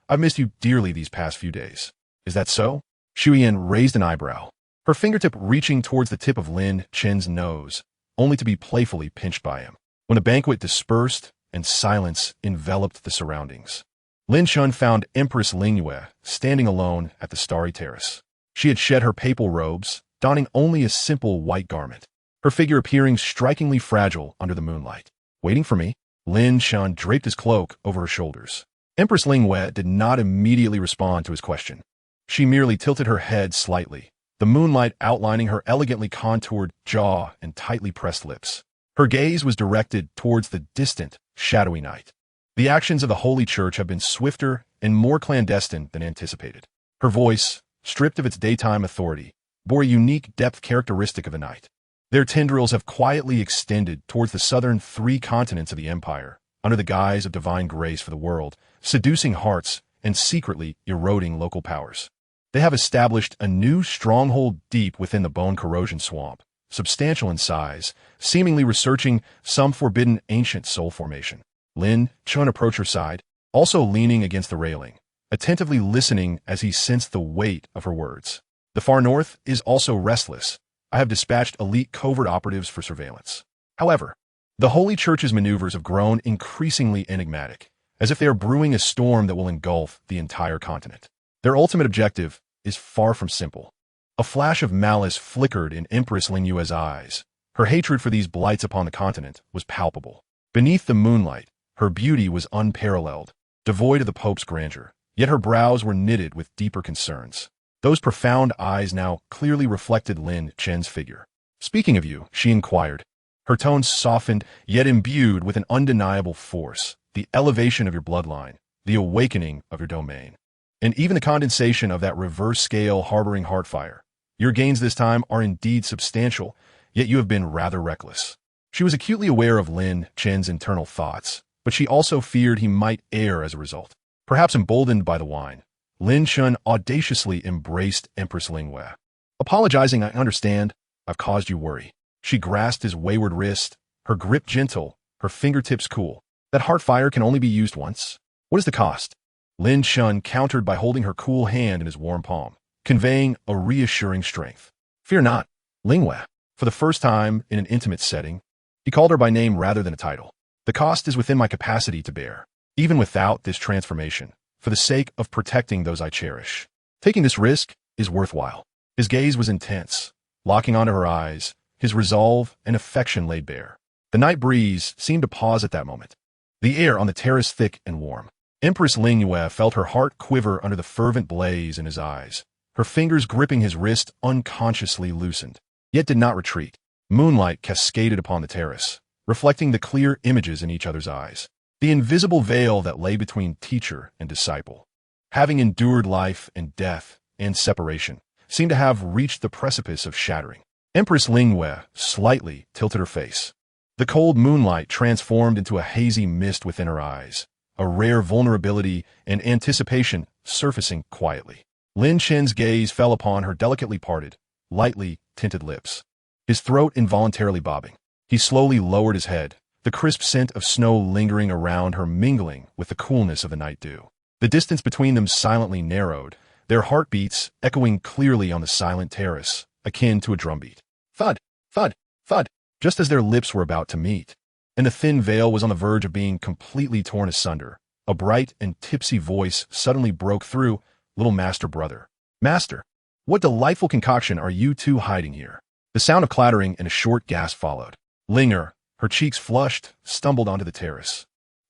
I've missed you dearly these past few days. Is that so? Shu Yin raised an eyebrow, her fingertip reaching towards the tip of Lin Chen's nose, only to be playfully pinched by him. When the banquet dispersed and silence enveloped the surroundings, Lin Chen found Empress Lingyue standing alone at the starry terrace. She had shed her papal robes, donning only a simple white garment, her figure appearing strikingly fragile under the moonlight. Waiting for me? Lin Chen draped his cloak over her shoulders. Empress Lingyue did not immediately respond to his question. She merely tilted her head slightly, the moonlight outlining her elegantly contoured jaw and tightly pressed lips. Her gaze was directed towards the distant, shadowy night. The actions of the Holy Church have been swifter and more clandestine than anticipated. Her voice, stripped of its daytime authority, bore a unique depth characteristic of the night. Their tendrils have quietly extended towards the southern 3 continents of the empire, under the guise of divine grace for the world, seducing hearts and secretly eroding local powers. They have established a new stronghold deep within the bone corrosion swamp, substantial in size, seemingly researching some forbidden ancient soul formation. Lin Chen approached her side, also leaning against the railing, attentively listening as he sensed the weight of her words. The far north is also restless. I have dispatched elite covert operatives for surveillance. However, the Holy Church's maneuvers have grown increasingly enigmatic, as if they are brewing a storm that will engulf the entire continent. Their ultimate objective is far from simple. A flash of malice flickered in Empress Lingyue's eyes. Her hatred for these blights upon the continent was palpable. Beneath the moonlight, her beauty was unparalleled, devoid of the Pope's grandeur, yet her brows were knitted with deeper concerns. Those profound eyes now clearly reflected Lin Chen's figure. Speaking of you, she inquired, her tones softened yet imbued with an undeniable force, the elevation of your bloodline, the awakening of your domain, and even the condensation of that reverse scale harboring heartfire. Your gains this time are indeed substantial, yet you have been rather reckless. She was acutely aware of Lin Chen's internal thoughts, but she also feared he might err as a result. Perhaps emboldened by the wine, Lin Chen audaciously embraced Empress Lingyue. Apologizing, I understand. I've caused you worry. She grasped his wayward wrist, her grip gentle, her fingertips cool. That heart fire can only be used once. What is the cost? Lin Chen countered by holding her cool hand in his warm palm, conveying a reassuring strength. Fear not, Lingyue. For the first time in an intimate setting, he called her by name rather than a title. The cost is within my capacity to bear, even without this transformation, for the sake of protecting those I cherish. Taking this risk is worthwhile. His gaze was intense, locking onto her eyes, his resolve and affection laid bare. The night breeze seemed to pause at that moment, the air on the terrace thick and warm. Empress Lingyue felt her heart quiver under the fervent blaze in his eyes. Her fingers gripping his wrist unconsciously loosened, yet did not retreat. Moonlight cascaded upon the terrace, reflecting the clear images in each other's eyes. The invisible veil that lay between teacher and disciple, having endured life and death and separation, seemed to have reached the precipice of shattering. Empress Lingyue slightly tilted her face. The cold moonlight transformed into a hazy mist within her eyes, a rare vulnerability and anticipation surfacing quietly. Lin Chen's gaze fell upon her delicately parted, lightly tinted lips, his throat involuntarily bobbing. He slowly lowered his head, the crisp scent of snow lingering around her mingling with the coolness of the night dew. The distance between them silently narrowed, their heartbeats echoing clearly on the silent terrace, akin to a drumbeat. Thud, thud, thud, just as their lips were about to meet. And the thin veil was on the verge of being completely torn asunder. A bright and tipsy voice suddenly broke through. Little master brother. Master, what delightful concoction are you two hiding here? The sound of clattering and a short gasp followed. Linger, her cheeks flushed, stumbled onto the terrace,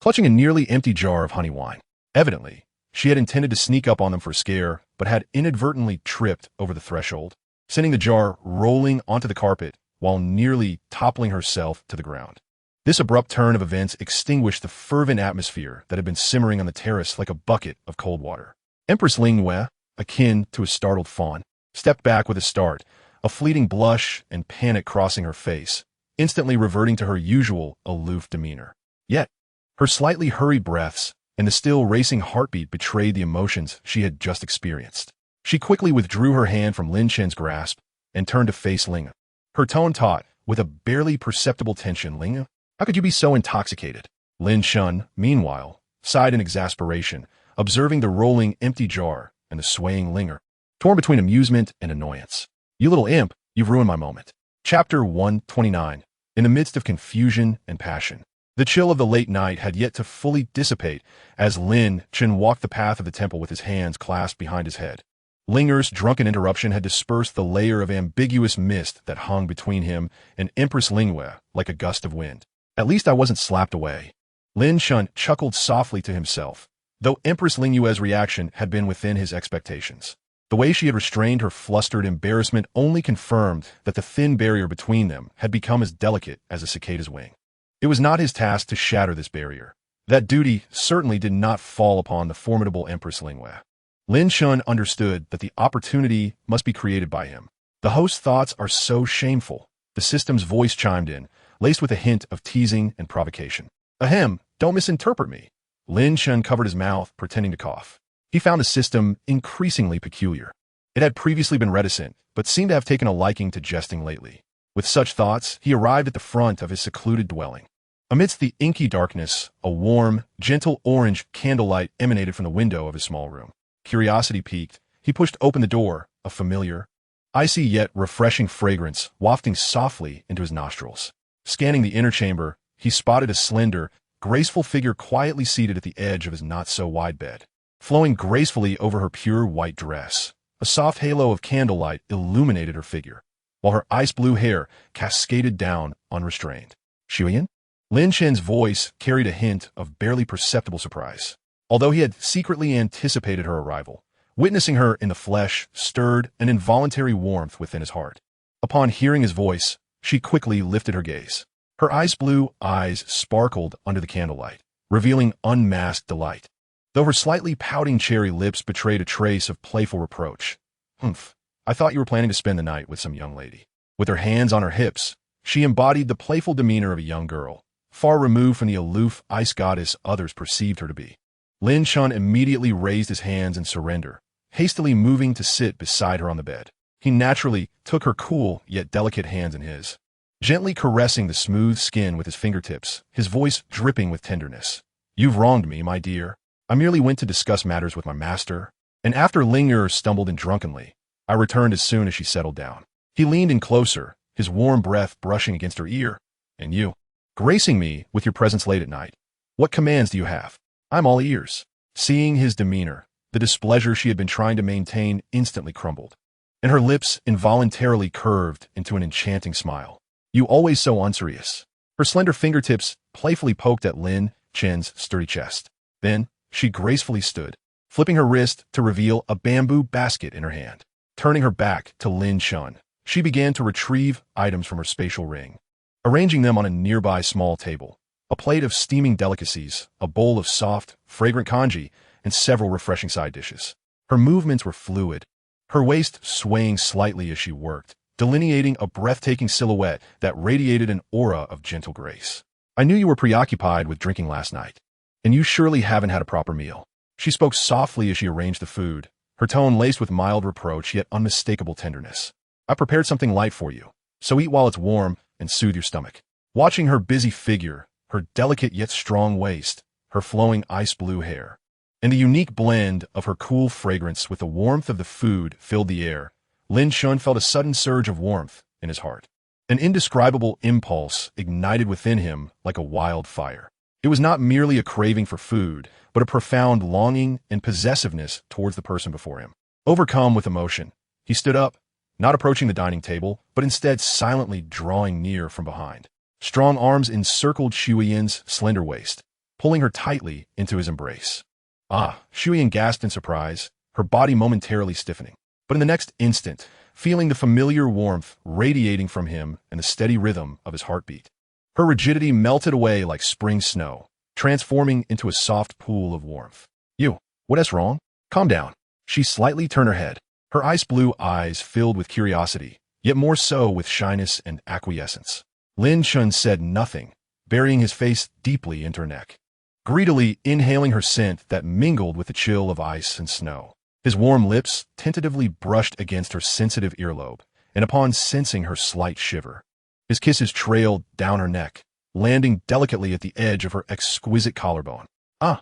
clutching a nearly empty jar of honey wine. Evidently, she had intended to sneak up on them for a scare, but had inadvertently tripped over the threshold, sending the jar rolling onto the carpet while nearly toppling herself to the ground. This abrupt turn of events extinguished the fervent atmosphere that had been simmering on the terrace like a bucket of cold water. Empress Ling Wei, akin to a startled fawn, stepped back with a start, a fleeting blush and panic crossing her face, instantly reverting to her usual aloof demeanor. Yet, her slightly hurried breaths and the still racing heartbeat betrayed the emotions she had just experienced. She quickly withdrew her hand from Lin Chen's grasp and turned to face Ling. Her tone taut, with a barely perceptible tension. Ling, how could you be so intoxicated? Lin Chen, meanwhile, sighed in exasperation, observing the rolling empty jar and the swaying Linger, torn between amusement and annoyance. You little imp, you've ruined my moment. Chapter 129. In the midst of confusion and passion, the chill of the late night had yet to fully dissipate as Lin Chen walked the path of the temple with his hands clasped behind his head. Linger's drunken interruption had dispersed the layer of ambiguous mist that hung between him and Empress Lingwei like a gust of wind. At least I wasn't slapped away. Lin Chen chuckled softly to himself, though Empress Lingwei's reaction had been within his expectations. The way she had restrained her flustered embarrassment only confirmed that the thin barrier between them had become as delicate as a cicada's wing. It was not his task to shatter this barrier. That duty certainly did not fall upon the formidable Empress Lingwei. Lin Chen understood that the opportunity must be created by him. The host's thoughts are so shameful. The system's voice chimed in, laced with a hint of teasing and provocation. Ahem, don't misinterpret me. Lin Chen covered his mouth, pretending to cough. He found the system increasingly peculiar. It had previously been reticent, but seemed to have taken a liking to jesting lately. With such thoughts, he arrived at the front of his secluded dwelling. Amidst the inky darkness, a warm, gentle orange candlelight emanated from the window of his small room. Curiosity piqued, he pushed open the door, a familiar, icy yet refreshing fragrance wafting softly into his nostrils. Scanning the inner chamber, he spotted a slender, graceful figure quietly seated at the edge of his not-so-wide bed. Flowing gracefully over her pure white dress, a soft halo of candlelight illuminated her figure, while her ice-blue hair cascaded down unrestrained. Xuyin? Lin Chen's voice carried a hint of barely perceptible surprise. Although he had secretly anticipated her arrival, witnessing her in the flesh stirred an involuntary warmth within his heart. Upon hearing his voice, she quickly lifted her gaze. Her ice-blue eyes sparkled under the candlelight, revealing unmasked delight, though her slightly pouting cherry lips betrayed a trace of playful reproach. Humph, I thought you were planning to spend the night with some young lady. With her hands on her hips, she embodied the playful demeanor of a young girl, far removed from the aloof ice goddess others perceived her to be. Lin Chen immediately raised his hands in surrender, hastily moving to sit beside her on the bed. He naturally took her cool yet delicate hands in his, gently caressing the smooth skin with his fingertips, his voice dripping with tenderness. You've wronged me, my dear. I merely went to discuss matters with my master, and after Linger stumbled in drunkenly, I returned as soon as she settled down. He leaned in closer, his warm breath brushing against her ear. And you, gracing me with your presence late at night. What commands do you have? I'm all ears. Seeing his demeanor, the displeasure she had been trying to maintain instantly crumbled, and her lips involuntarily curved into an enchanting smile. You always so unserious. Her slender fingertips playfully poked at Lin Chen's sturdy chest. Then, she gracefully stood, flipping her wrist to reveal a bamboo basket in her hand. Turning her back to Lin Chen, she began to retrieve items from her spatial ring, arranging them on a nearby small table. A plate of steaming delicacies, a bowl of soft, fragrant congee, and several refreshing side dishes. Her movements were fluid, her waist swaying slightly as she worked, delineating a breathtaking silhouette that radiated an aura of gentle grace. I knew you were preoccupied with drinking last night, and you surely haven't had a proper meal. She spoke softly as she arranged the food, her tone laced with mild reproach yet unmistakable tenderness. I prepared something light for you, so eat while it's warm and soothe your stomach. Watching her busy figure, her delicate yet strong waist, her flowing ice-blue hair, and the unique blend of her cool fragrance with the warmth of the food filled the air, Lin Chen felt a sudden surge of warmth in his heart. An indescribable impulse ignited within him like a wildfire. It was not merely a craving for food, but a profound longing and possessiveness towards the person before him. Overcome with emotion, he stood up, not approaching the dining table, but instead silently drawing near from behind. Strong arms encircled Shu Yin's slender waist, pulling her tightly into his embrace. Ah, Shuyan gasped in surprise, her body momentarily stiffening. But in the next instant, feeling the familiar warmth radiating from him and the steady rhythm of his heartbeat, her rigidity melted away like spring snow, transforming into a soft pool of warmth. You, what's wrong? Calm down. She slightly turned her head, her ice-blue eyes filled with curiosity, yet more so with shyness and acquiescence. Lin Chen said nothing, burying his face deeply into her neck, greedily inhaling her scent that mingled with the chill of ice and snow. His warm lips tentatively brushed against her sensitive earlobe, and upon sensing her slight shiver, his kisses trailed down her neck, landing delicately at the edge of her exquisite collarbone. Ah!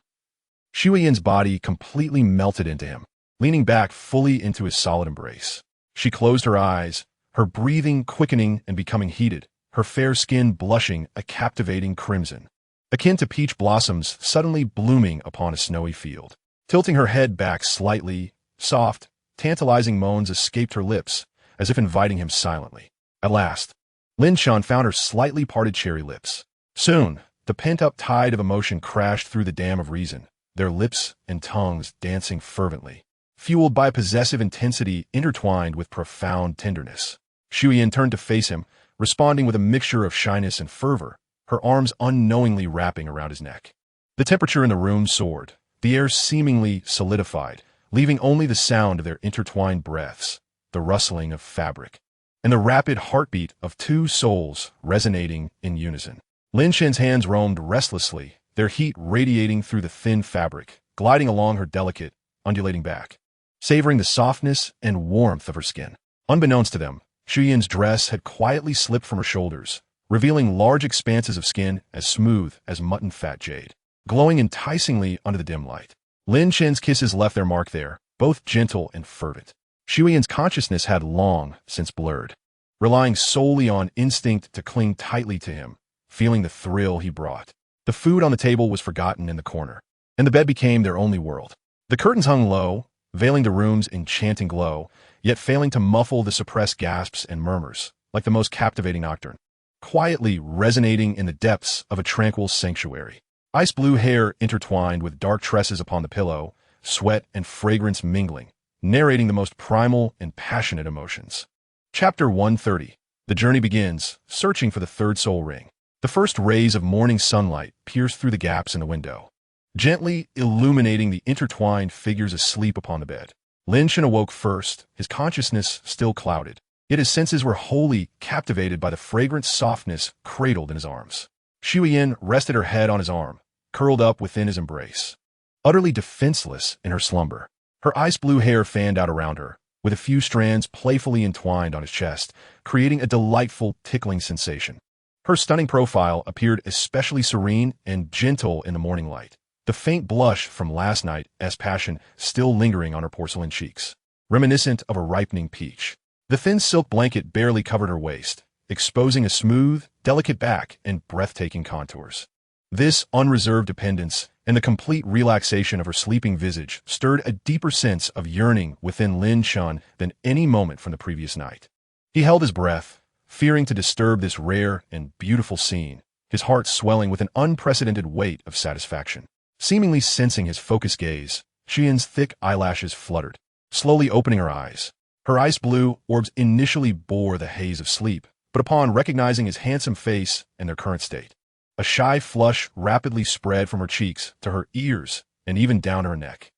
Shuyan's body completely melted into him, leaning back fully into his solid embrace. She closed her eyes, her breathing quickening and becoming heated, her fair skin blushing a captivating crimson, akin to peach blossoms suddenly blooming upon a snowy field. Tilting her head back slightly, soft, tantalizing moans escaped her lips, as if inviting him silently. At last, Lin Chen found her slightly parted cherry lips. Soon, the pent-up tide of emotion crashed through the dam of reason, their lips and tongues dancing fervently, fueled by a possessive intensity intertwined with profound tenderness. Shuyan turned to face him, responding with a mixture of shyness and fervor, her arms unknowingly wrapping around his neck. The temperature in the room soared, the air seemingly solidified, leaving only the sound of their intertwined breaths, the rustling of fabric, and the rapid heartbeat of two souls resonating in unison. Lin Chen's hands roamed restlessly, their heat radiating through the thin fabric, gliding along her delicate, undulating back, savoring the softness and warmth of her skin. Unbeknownst to them, Shuyan's dress had quietly slipped from her shoulders, revealing large expanses of skin as smooth as mutton fat jade, glowing enticingly under the dim light. Lin Chen's kisses left their mark there, both gentle and fervent. Shuyan's consciousness had long since blurred, relying solely on instinct to cling tightly to him, feeling the thrill he brought. The food on the table was forgotten in the corner, and the bed became their only world. The curtains hung low, veiling the room's enchanting glow, yet failing to muffle the suppressed gasps and murmurs, like the most captivating nocturne, quietly resonating in the depths of a tranquil sanctuary. Ice-blue hair intertwined with dark tresses upon the pillow, sweat and fragrance mingling, narrating the most primal and passionate emotions. Chapter 130. The journey begins, searching for the third soul ring. The first rays of morning sunlight pierced through the gaps in the window, gently illuminating the intertwined figures asleep upon the bed. Lin Chen awoke first, his consciousness still clouded, yet his senses were wholly captivated by the fragrant softness cradled in his arms. Shuyan rested her head on his arm, curled up within his embrace, utterly defenseless in her slumber. Her ice-blue hair fanned out around her, with a few strands playfully entwined on his chest, creating a delightful tickling sensation. Her stunning profile appeared especially serene and gentle in the morning light, the faint blush from last night's passion still lingering on her porcelain cheeks, reminiscent of a ripening peach. The thin silk blanket barely covered her waist, exposing a smooth, delicate back and breathtaking contours. This unreserved dependence and the complete relaxation of her sleeping visage stirred a deeper sense of yearning within Lin Chen than any moment from the previous night. He held his breath, fearing to disturb this rare and beautiful scene, his heart swelling with an unprecedented weight of satisfaction. Seemingly sensing his focused gaze, Shuyan's thick eyelashes fluttered, slowly opening her eyes. Her ice-blue orbs initially bore the haze of sleep, but upon recognizing his handsome face and their current state, a shy flush rapidly spread from her cheeks to her ears and even down her neck.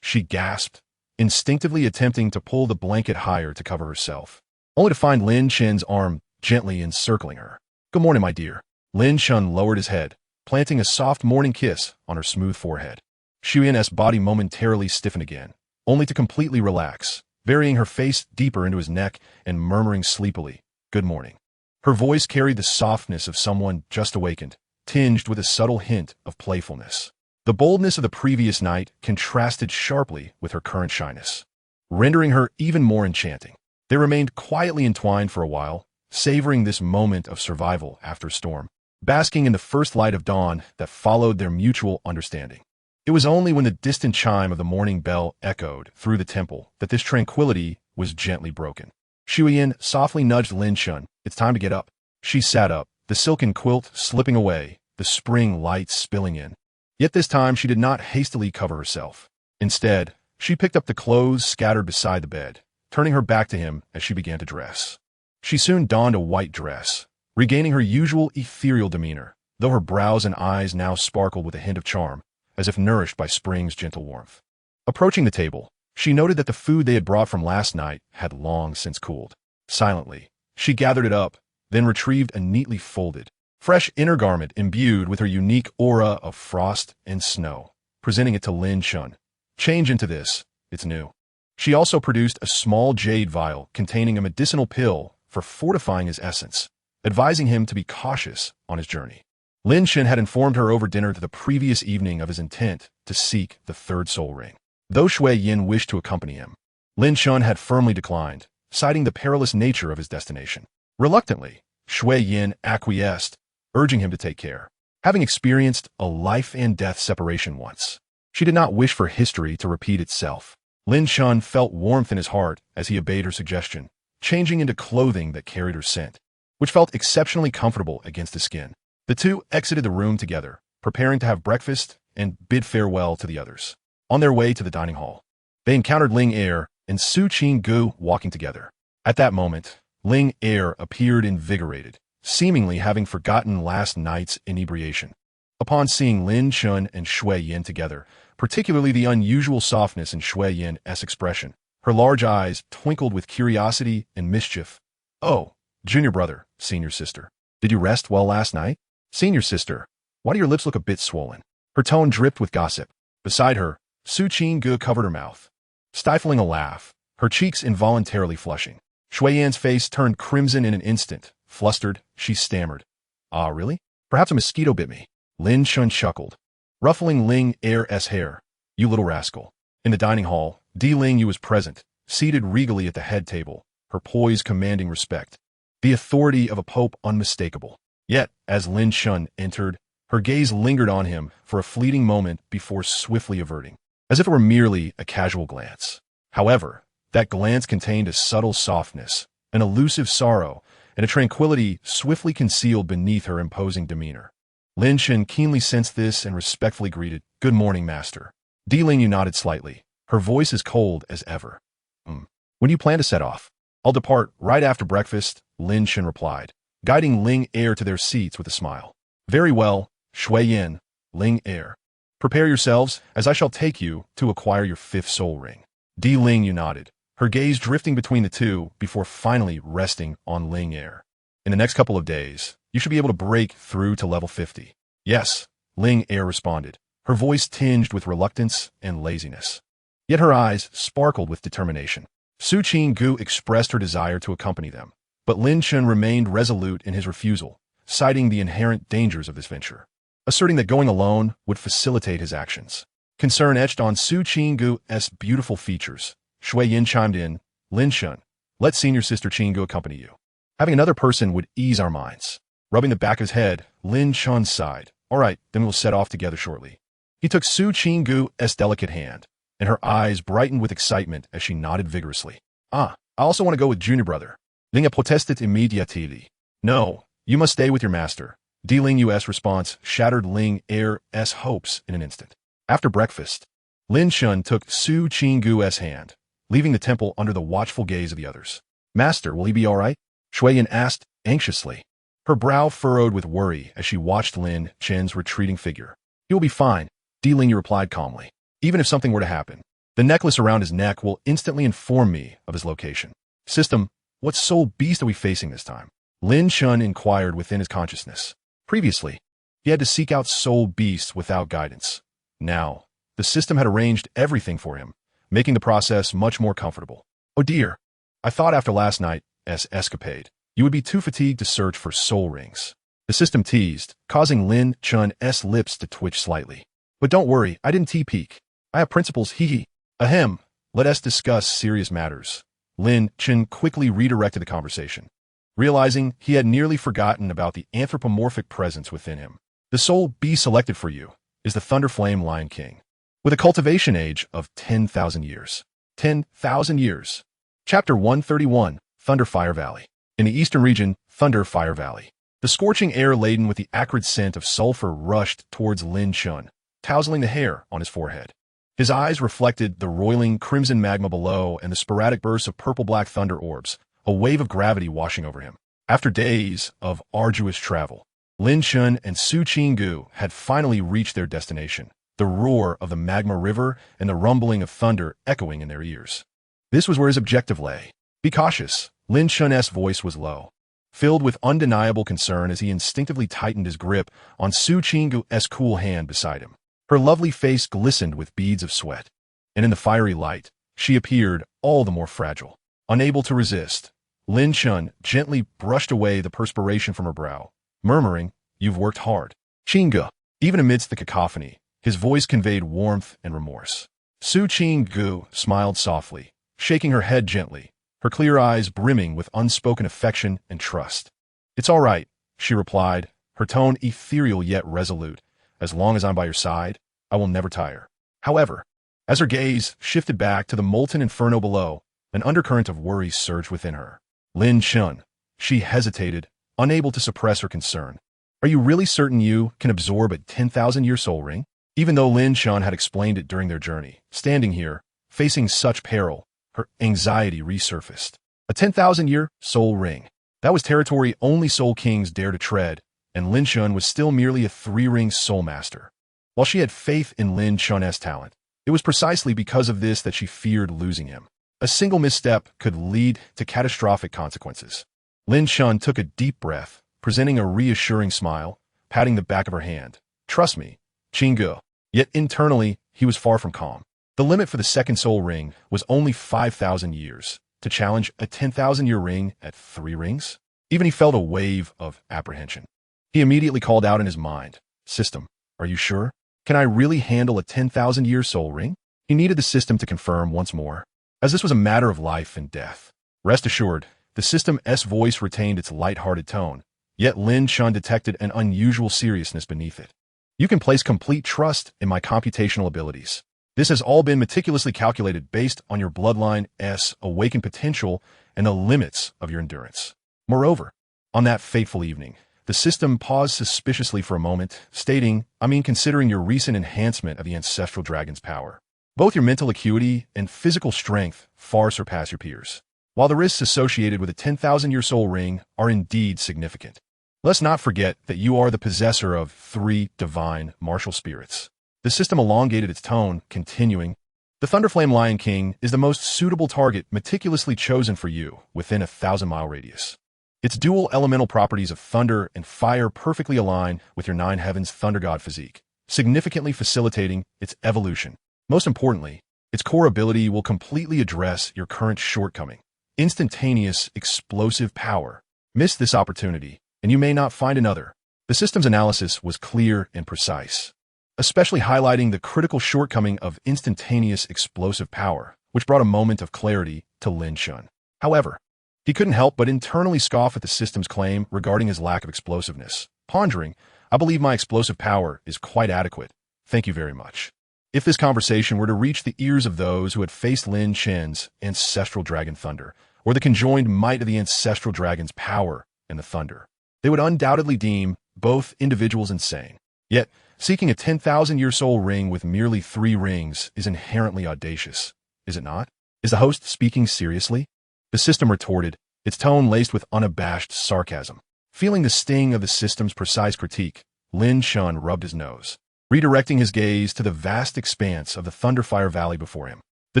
She gasped, instinctively attempting to pull the blanket higher to cover herself, only to find Lin Chen's arm gently encircling her. "Good morning, my dear." Lin Chen lowered his head, planting a soft morning kiss on her smooth forehead. Shuyan's body momentarily stiffened again, only to completely relax, burying her face deeper into his neck and murmuring sleepily, "Good morning." Her voice carried the softness of someone just awakened, tinged with a subtle hint of playfulness. The boldness of the previous night contrasted sharply with her current shyness, rendering her even more enchanting. They remained quietly entwined for a while, savoring this moment of survival after a storm, basking in the first light of dawn that followed their mutual understanding. It was only when the distant chime of the morning bell echoed through the temple that this tranquility was gently broken. Shuyan softly nudged Lin Chen. "It's time to get up." She sat up, the silken quilt slipping away, the spring light spilling in, Yet this time she did not hastily cover herself. Instead, she picked up the clothes scattered beside the bed, turning her back to him as she began to dress. She soon donned a white dress, regaining her usual ethereal demeanor, though her brows and eyes now sparkled with a hint of charm, as if nourished by spring's gentle warmth. Approaching the table, she noted that the food they had brought from last night had long since cooled. Silently, she gathered it up, then retrieved a neatly folded, fresh inner garment imbued with her unique aura of frost and snow, presenting it to Lin Chen. Change into this, it's new. She also produced a small jade vial containing a medicinal pill for fortifying his essence, advising him to be cautious on his journey. Lin Chen had informed her over dinner the previous evening of his intent to seek the third soul ring. Though Shui Yin wished to accompany him, Lin Chen had firmly declined, citing the perilous nature of his destination. Reluctantly, Shui Yin acquiesced, urging him to take care. Having experienced a life-and-death separation once, she did not wish for history to repeat itself. Lin Chen felt warmth in his heart as he obeyed her suggestion, changing into clothing that carried her scent, which felt exceptionally comfortable against his skin. The two exited the room together, preparing to have breakfast and bid farewell to the others. On their way to the dining hall, they encountered Ling Er and Su Qinggu walking together. At that moment, Ling Er appeared invigorated, seemingly having forgotten last night's inebriation. Upon seeing Lin Chen and Shui Yin together, particularly the unusual softness in Shui Yin's expression, her large eyes twinkled with curiosity and mischief. "Oh, junior brother, senior sister. Did you rest well last night? Senior sister, why do your lips look a bit swollen?" Her tone dripped with gossip. Beside her, Su Qinggu covered her mouth, stifling a laugh, her cheeks involuntarily flushing. Shui Yan's face turned crimson in an instant. Flustered, she stammered, "Ah, really? Perhaps a mosquito bit me." Lin Chen chuckled, ruffling Ling Er's hair. "You little rascal." In the dining hall, Di Lingyu was present, seated regally at the head table, her poise commanding respect, the authority of a pope unmistakable. Yet, as Lin Chen entered, her gaze lingered on him for a fleeting moment before swiftly averting, as if it were merely a casual glance. However, that glance contained a subtle softness, an elusive sorrow, and a tranquility swiftly concealed beneath her imposing demeanor. Lin Chen keenly sensed this and respectfully greeted, "Good morning, master." Di Lingyu nodded slightly, her voice as cold as ever. When do you plan to set off?" "I'll depart right after breakfast," Lin Chen replied, guiding Ling Er to their seats with a smile. "Very well, Shui Yin, Ling Er. Prepare yourselves, as I shall take you to acquire your fifth soul ring." Di Lingyu nodded, her gaze drifting between the two before finally resting on Ling Er. "In the next couple of days, you should be able to break through to level 50. "Yes," Ling Er responded, her voice tinged with reluctance and laziness. Yet her eyes sparkled with determination. Su Qinggu expressed her desire to accompany them, but Lin Chen remained resolute in his refusal, citing the inherent dangers of this venture, asserting that going alone would facilitate his actions. Concern etched on Su Qinggu's beautiful features. Shui Yin chimed in, "Lin Chen, let senior sister Qinggu accompany you. Having another person would ease our minds." Rubbing the back of his head, Lin Chen sighed. "All right, then we'll set off together shortly." He took Su Qinggu's delicate hand, and her eyes brightened with excitement as she nodded vigorously. "Ah, I also want to go with junior brother." Ling protested immediately. "No, you must stay with your master." Di Lingyu's response shattered Ling Er's hopes in an instant. After breakfast, Lin Chen took Su Qinggu's hand, leaving the temple under the watchful gaze of the others. "Master, will he be all right?" Shui Yin asked anxiously, her brow furrowed with worry as she watched Lin Chen's retreating figure. "He will be fine," Di Lingyu replied calmly. "Even if something were to happen, the necklace around his neck will instantly inform me of his location." "System, what soul beast are we facing this time?" Lin Chen inquired within his consciousness. Previously, he had to seek out soul beasts without guidance. Now, the system had arranged everything for him, making the process much more comfortable. "Oh dear, I thought after last night's escapade, you would be too fatigued to search for soul rings." The system teased, causing Lin Chen's lips to twitch slightly. "But don't worry, I didn't peek. I have principles, hee. Ahem, let us discuss serious matters." Lin Chen quickly redirected the conversation, realizing he had nearly forgotten about the anthropomorphic presence within him. "The soul beast selected for you is the Thunderflame Lion King, with a cultivation age of 10,000 years. 10,000 years. Chapter 131, Thunderfire Valley. In the eastern region, Thunderfire Valley. The scorching air laden with the acrid scent of sulfur rushed towards Lin Chen, tousling the hair on his forehead. His eyes reflected the roiling crimson magma below and the sporadic bursts of purple-black thunder orbs, a wave of gravity washing over him. After days of arduous travel, Lin Chen and Su Qinggu had finally reached their destination, the roar of the magma river and the rumbling of thunder echoing in their ears. This was where his objective lay. Be cautious, Lin Chen's voice was low, filled with undeniable concern as he instinctively tightened his grip on Su Qinggu's cool hand beside him. Her lovely face glistened with beads of sweat, and in the fiery light, she appeared all the more fragile. Unable to resist, Lin Chen gently brushed away the perspiration from her brow, murmuring, "You've worked hard." Qinggu, even amidst the cacophony, his voice conveyed warmth and remorse. Su Qinggu smiled softly, shaking her head gently, her clear eyes brimming with unspoken affection and trust. "It's all right," she replied, her tone ethereal yet resolute. "As long as I'm by your side, I will never tire." However, as her gaze shifted back to the molten inferno below, an undercurrent of worry surged within her. Lin Chen, she hesitated, unable to suppress her concern. "Are you really certain you can absorb a 10,000-year soul ring?" Even though Lin Chen had explained it during their journey, standing here, facing such peril, her anxiety resurfaced. A 10,000-year soul ring. That was territory only soul kings dare to tread, and Lin Chen was still merely a 3-ring soul master. While she had faith in Lin Chen's talent, it was precisely because of this that she feared losing him. A single misstep could lead to catastrophic consequences. Lin Chen took a deep breath, presenting a reassuring smile, patting the back of her hand. "Trust me, Qinggu." Yet internally, he was far from calm. The limit for the second soul ring was only 5,000 years. To challenge a 10,000-year ring at 3 rings? Even he felt a wave of apprehension. He immediately called out in his mind, "System, are you sure? Can I really handle a 10,000-year soul ring?" He needed the system to confirm once more, as this was a matter of life and death. Rest assured, the system's voice retained its light-hearted tone, yet Lin Chen detected an unusual seriousness beneath it. "You can place complete trust in my computational abilities. This has all been meticulously calculated based on your bloodline's awaken potential and the limits of your endurance." Moreover, on that fateful evening, the system paused suspiciously for a moment, stating, considering your recent enhancement of the ancestral dragon's power, both your mental acuity and physical strength far surpass your peers. While the risks associated with a 10,000-year soul ring are indeed significant, let's not forget that you are the possessor of 3 divine martial spirits. The system elongated its tone, continuing, "The Thunderflame Lion King is the most suitable target meticulously chosen for you within a 1,000-mile radius. Its dual elemental properties of thunder and fire perfectly align with your 9 heavens thunder god physique, significantly facilitating its evolution. Most importantly, its core ability will completely address your current shortcoming, instantaneous explosive power. Miss this opportunity, and you may not find another." The system's analysis was clear and precise, especially highlighting the critical shortcoming of instantaneous explosive power, which brought a moment of clarity to Lin Chen. However, he couldn't help but internally scoff at the system's claim regarding his lack of explosiveness, pondering, "I believe my explosive power is quite adequate. Thank you very much." If this conversation were to reach the ears of those who had faced Lin Chen's ancestral dragon thunder, or the conjoined might of the ancestral dragon's power and the thunder, they would undoubtedly deem both individuals insane. Yet, seeking a 10,000-year soul ring with merely 3 rings is inherently audacious, is it not? Is the host speaking seriously? The system retorted, its tone laced with unabashed sarcasm. Feeling the sting of the system's precise critique, Lin Chen rubbed his nose, redirecting his gaze to the vast expanse of the Thunderfire Valley before him. The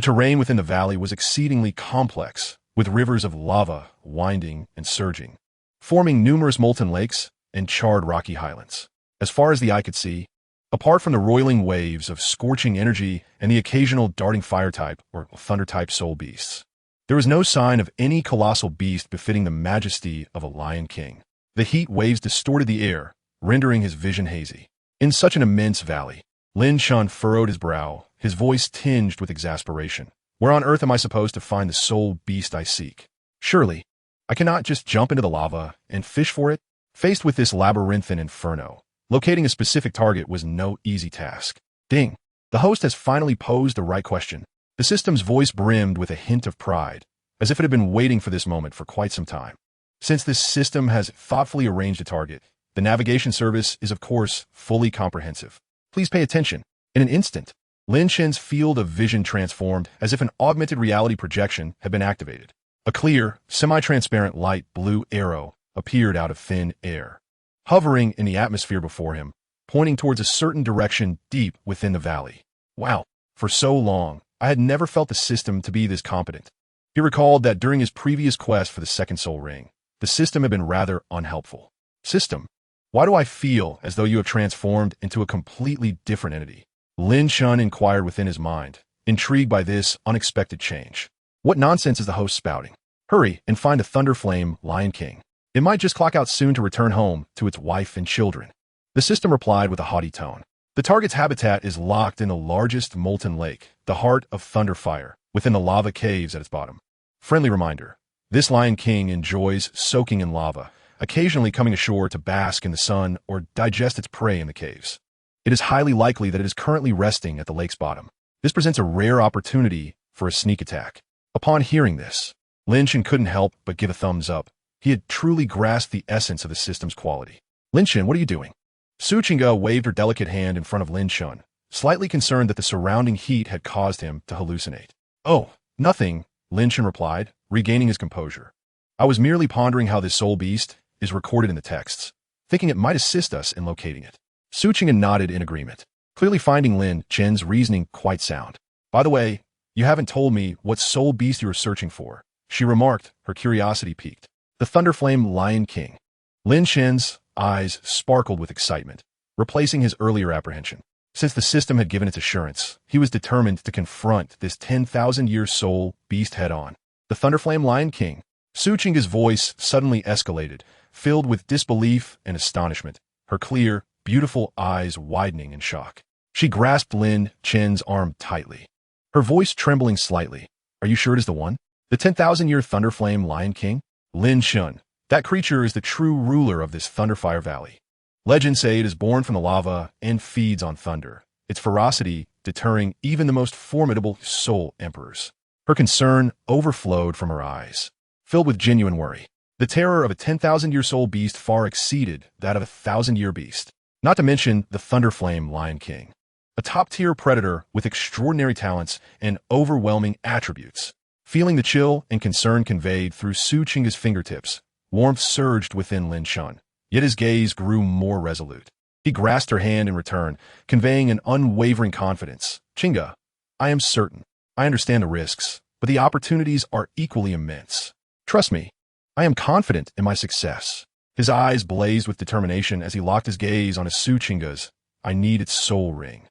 terrain within the valley was exceedingly complex, with rivers of lava winding and surging, forming numerous molten lakes and charred rocky highlands. As far as the eye could see, apart from the roiling waves of scorching energy and the occasional darting fire-type or thunder-type soul beasts, there was no sign of any colossal beast befitting the majesty of a lion king. The heat waves distorted the air, rendering his vision hazy. In such an immense valley, Lin Chen furrowed his brow, his voice tinged with exasperation. "Where on earth am I supposed to find the soul beast I seek? Surely, I cannot just jump into the lava and fish for it?" Faced with this labyrinthine inferno, locating a specific target was no easy task. Ding! The host has finally posed the right question. The system's voice brimmed with a hint of pride, as if it had been waiting for this moment for quite some time. Since this system has thoughtfully arranged a target, the navigation service is of course fully comprehensive. Please pay attention. In an instant, Lin Chen's field of vision transformed as if an augmented reality projection had been activated. A clear, semi-transparent light blue arrow appeared out of thin air, hovering in the atmosphere before him, pointing towards a certain direction deep within the valley. Wow, for so long, I had never felt the system to be this competent. He recalled that during his previous quest for the second soul ring, the system had been rather unhelpful. System, why do I feel as though you have transformed into a completely different entity? Lin Chen inquired within his mind, intrigued by this unexpected change. What nonsense is the host spouting? Hurry and find a Thunderflame Lion King. It might just clock out soon to return home to its wife and children. The system replied with a haughty tone. The target's habitat is locked in the largest molten lake, the heart of Thunderfire, within the lava caves at its bottom. Friendly reminder, this Lion King enjoys soaking in lava, occasionally coming ashore to bask in the sun or digest its prey in the caves. It is highly likely that it is currently resting at the lake's bottom. This presents a rare opportunity for a sneak attack. Upon hearing this, Lin Chen couldn't help but give a thumbs up. He had truly grasped the essence of the system's quality. Lin Chen, what are you doing? Su Qingge waved her delicate hand in front of Lin Chen, slightly concerned that the surrounding heat had caused him to hallucinate. Oh, nothing, Lin Chen replied, regaining his composure. I was merely pondering how this soul beast is recorded in the texts, thinking it might assist us in locating it. Su Qingge nodded in agreement, clearly finding Lin Chen's reasoning quite sound. By the way, you haven't told me what soul beast you are searching for, she remarked, her curiosity piqued. The Thunderflame Lion King. Lin Chen's eyes sparkled with excitement, replacing his earlier apprehension. Since the system had given its assurance, he was determined to confront this 10,000-year soul beast head-on. The Thunderflame Lion King. Su Qingge's voice suddenly escalated, filled with disbelief and astonishment, her clear, beautiful eyes widening in shock. She grasped Lin Chen's arm tightly, her voice trembling slightly. Are you sure it is the one? The 10,000-year Thunderflame Lion King? Lin Chen. That creature is the true ruler of this Thunderfire Valley. Legends say it is born from the lava and feeds on thunder, its ferocity deterring even the most formidable soul emperors. Her concern overflowed from her eyes, filled with genuine worry. The terror of a 10,000-year soul beast far exceeded that of a 1,000-year beast. Not to mention the Thunderflame Lion King, a top-tier predator with extraordinary talents and overwhelming attributes. Feeling the chill and concern conveyed through Su Qingge's fingertips, warmth surged within Lin Chen, yet his gaze grew more resolute. He grasped her hand in return, conveying an unwavering confidence. Qingge, I am certain. I understand the risks, but the opportunities are equally immense. Trust me, I am confident in my success. His eyes blazed with determination as he locked his gaze on Su Qingge's. I need its soul ring.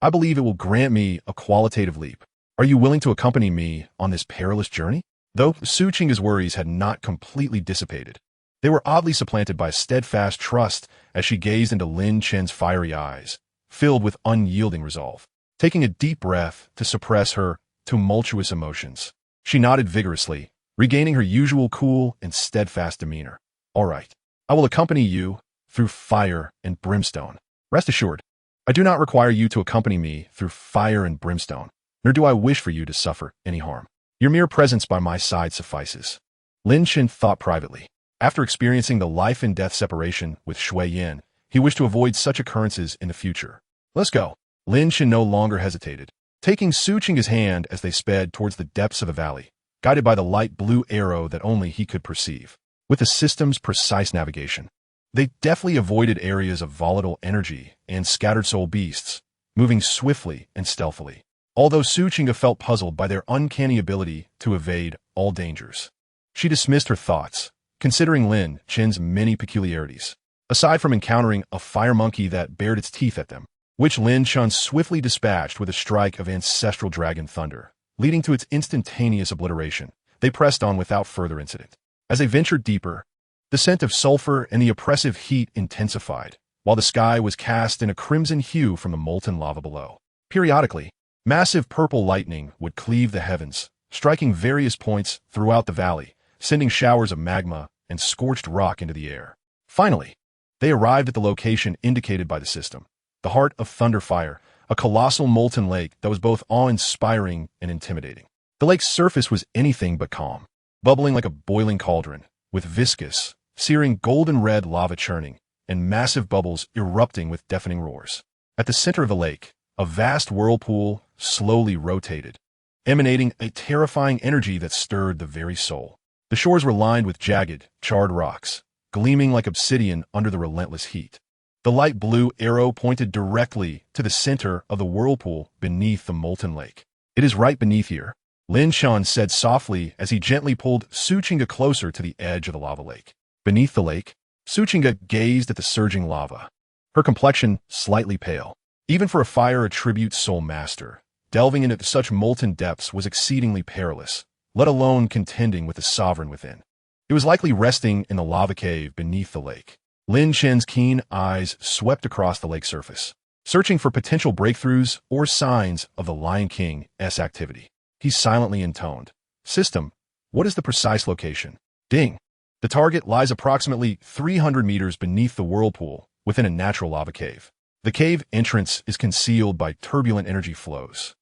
I believe it will grant me a qualitative leap. Are you willing to accompany me on this perilous journey? Though Su Qingge's worries had not completely dissipated, they were oddly supplanted by steadfast trust as she gazed into Lin Chen's fiery eyes, filled with unyielding resolve. Taking a deep breath to suppress her tumultuous emotions, she nodded vigorously, regaining her usual cool and steadfast demeanor. All right, I will accompany you through fire and brimstone. Rest assured, I do not require you to accompany me through fire and brimstone, nor do I wish for you to suffer any harm. Your mere presence by my side suffices. Lin Chen thought privately. After experiencing the life-and-death separation with Shui Yan, he wished to avoid such occurrences in the future. Let's go. Lin Chen no longer hesitated, taking Su Qingge's hand as they sped towards the depths of the valley, guided by the light blue arrow that only he could perceive. With the system's precise navigation, they deftly avoided areas of volatile energy and scattered soul beasts, moving swiftly and stealthily. Although Su Qingge felt puzzled by their uncanny ability to evade all dangers, she dismissed her thoughts, considering Lin Chen's many peculiarities, aside from encountering a fire monkey that bared its teeth at them, which Lin Chen swiftly dispatched with a strike of ancestral dragon thunder, leading to its instantaneous obliteration. They pressed on without further incident. As they ventured deeper, the scent of sulfur and the oppressive heat intensified, while the sky was cast in a crimson hue from the molten lava below. Periodically, massive purple lightning would cleave the heavens, striking various points throughout the valley, sending showers of magma and scorched rock into the air. Finally, they arrived at the location indicated by the system, the heart of Thunderfire, a colossal molten lake that was both awe-inspiring and intimidating. The lake's surface was anything but calm, bubbling like a boiling cauldron, with viscous, searing golden-red lava churning, and massive bubbles erupting with deafening roars. At the center of the lake, A vast whirlpool slowly rotated, emanating a terrifying energy that stirred the very soul. The shores were lined with jagged, charred rocks, gleaming like obsidian under the relentless heat. The light blue arrow pointed directly to the center of the whirlpool beneath the molten lake. "It is right beneath here," Lin Chen said softly as he gently pulled Suchinga closer to the edge of the lava lake. Beneath the lake, Suchinga gazed at the surging lava, her complexion slightly pale. Even for a fire attribute soul master, delving into such molten depths was exceedingly perilous, let alone contending with the sovereign within. It was likely resting in the lava cave beneath the lake. Lin Chen's keen eyes swept across the lake's surface, searching for potential breakthroughs or signs of the Lion King's activity. He silently intoned, "System, what is the precise location?" Ding! The target lies approximately 300 meters beneath the whirlpool, within a natural lava cave. The cave entrance is concealed by turbulent energy flows.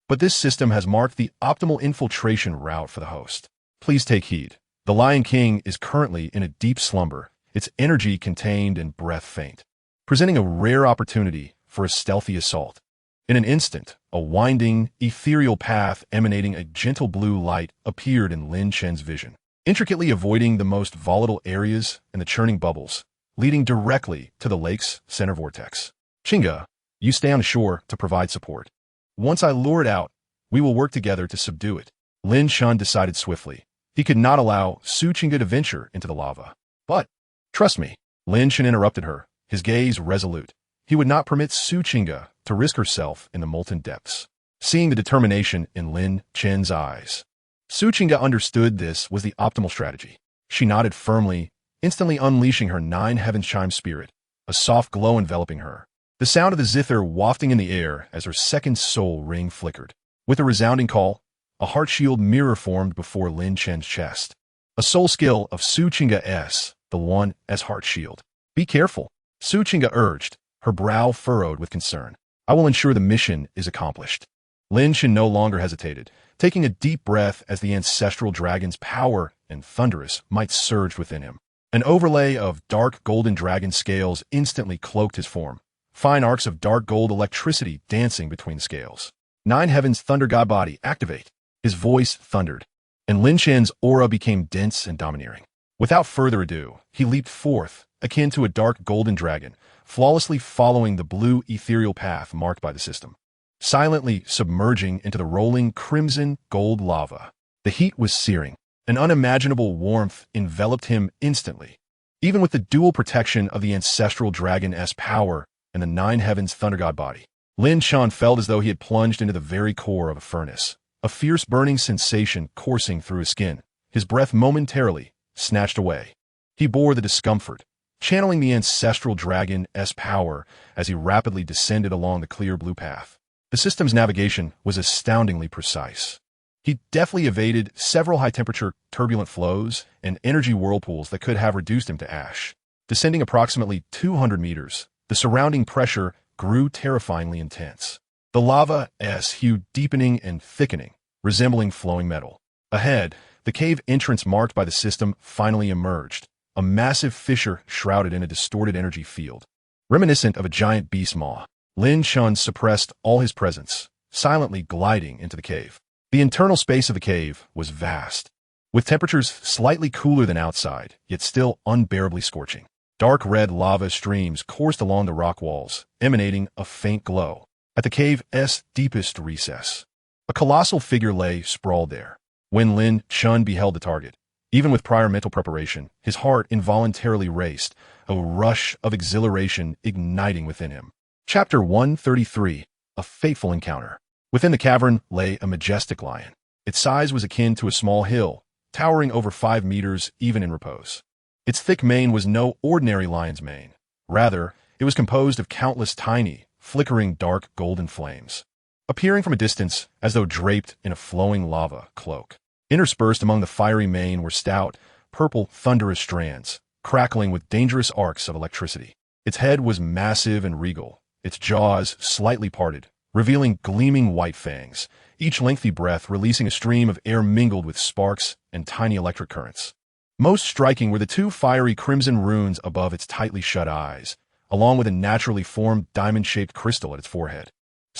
But this system has marked the optimal infiltration route for the host. Please take heed. The Lion King is currently in a deep slumber, its energy contained and breath faint, presenting a rare opportunity for a stealthy assault. In an instant, a winding, ethereal path emanating a gentle blue light appeared in Lin Chen's vision, intricately avoiding the most volatile areas and the churning bubbles, leading directly to the lake's center vortex. "Chinga, you stay on shore to provide support. Once I lure it out, we will work together to subdue it." Lin Chen decided swiftly. He could not allow Suchinga to venture into the lava. "But, trust me," Lin Chen interrupted her, his gaze resolute. He would not permit Suchinga to risk herself in the molten depths. Seeing the determination in Lin Chen's eyes, Suchinga understood this was the optimal strategy. She nodded firmly, instantly unleashing her 9 heavens chime spirit, a soft glow enveloping her. The sound of the zither wafting in the air as her second soul ring flickered. With a resounding call, a heart shield mirror formed before Lin Chen's chest. A soul skill of Suchinga S, the one as heart shield. "Be careful," Suchinga urged, her brow furrowed with concern. "I will ensure the mission is accomplished." Lin Chen no longer hesitated, taking a deep breath as the ancestral dragon's power and thunderous might surged within him. An overlay of dark golden dragon scales instantly cloaked his form, fine arcs of dark gold electricity dancing between the scales. 9 heavens thunder god body, activate. His voice thundered, and Lin Chen's aura became dense and domineering. Without further ado, he leaped forth, akin to a dark golden dragon, flawlessly following the blue ethereal path marked by the system, silently submerging into the rolling crimson gold lava. The heat was searing. An unimaginable warmth enveloped him instantly. Even with the dual protection of the ancestral dragon's power and the 9 heavens thunder god body, Lin Chen felt as though he had plunged into the very core of a furnace, a fierce burning sensation coursing through his skin, his breath momentarily snatched away. He bore the discomfort, channeling the ancestral dragon's power as he rapidly descended along the clear blue path. The system's navigation was astoundingly precise. He deftly evaded several high-temperature, turbulent flows and energy whirlpools that could have reduced him to ash. Descending approximately 200 meters, the surrounding pressure grew terrifyingly intense. The lava's hue deepening and thickening, resembling flowing metal. Ahead, the cave entrance marked by the system finally emerged, a massive fissure shrouded in a distorted energy field. Reminiscent of a giant beast maw, Lin Chen suppressed all his presence, silently gliding into the cave. The internal space of the cave was vast, with temperatures slightly cooler than outside, yet still unbearably scorching. Dark red lava streams coursed along the rock walls, emanating a faint glow. At the cave's deepest recess, a colossal figure lay sprawled there. When Lin Chen beheld the target, even with prior mental preparation, his heart involuntarily raced, a rush of exhilaration igniting within him. Chapter 133, A Fateful Encounter. Within the cavern lay a majestic lion. Its size was akin to a small hill, towering over 5 meters even in repose. Its thick mane was no ordinary lion's mane. Rather, it was composed of countless tiny, flickering dark golden flames, appearing from a distance as though draped in a flowing lava cloak. Interspersed among the fiery mane were stout, purple, thunderous strands, crackling with dangerous arcs of electricity. Its head was massive and regal, its jaws slightly parted, revealing gleaming white fangs, each lengthy breath releasing a stream of air mingled with sparks and tiny electric currents. Most striking were the 2 fiery crimson runes above its tightly shut eyes, along with a naturally formed diamond-shaped crystal at its forehead.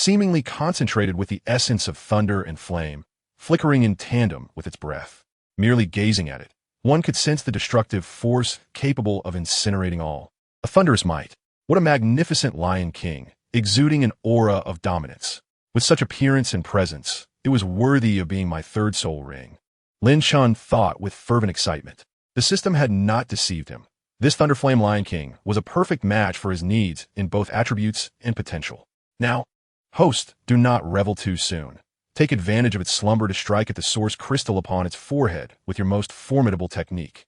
seemingly concentrated with the essence of thunder and flame, flickering in tandem with its breath. Merely gazing at it, one could sense the destructive force capable of incinerating all. A thunderous might. What a magnificent Lion King, exuding an aura of dominance. With such appearance and presence, it was worthy of being my third soul ring. Lin Chen thought with fervent excitement. The system had not deceived him. This Thunderflame Lion King was a perfect match for his needs in both attributes and potential. Now, host, do not revel too soon. Take advantage of its slumber to strike at the source crystal upon its forehead with your most formidable technique.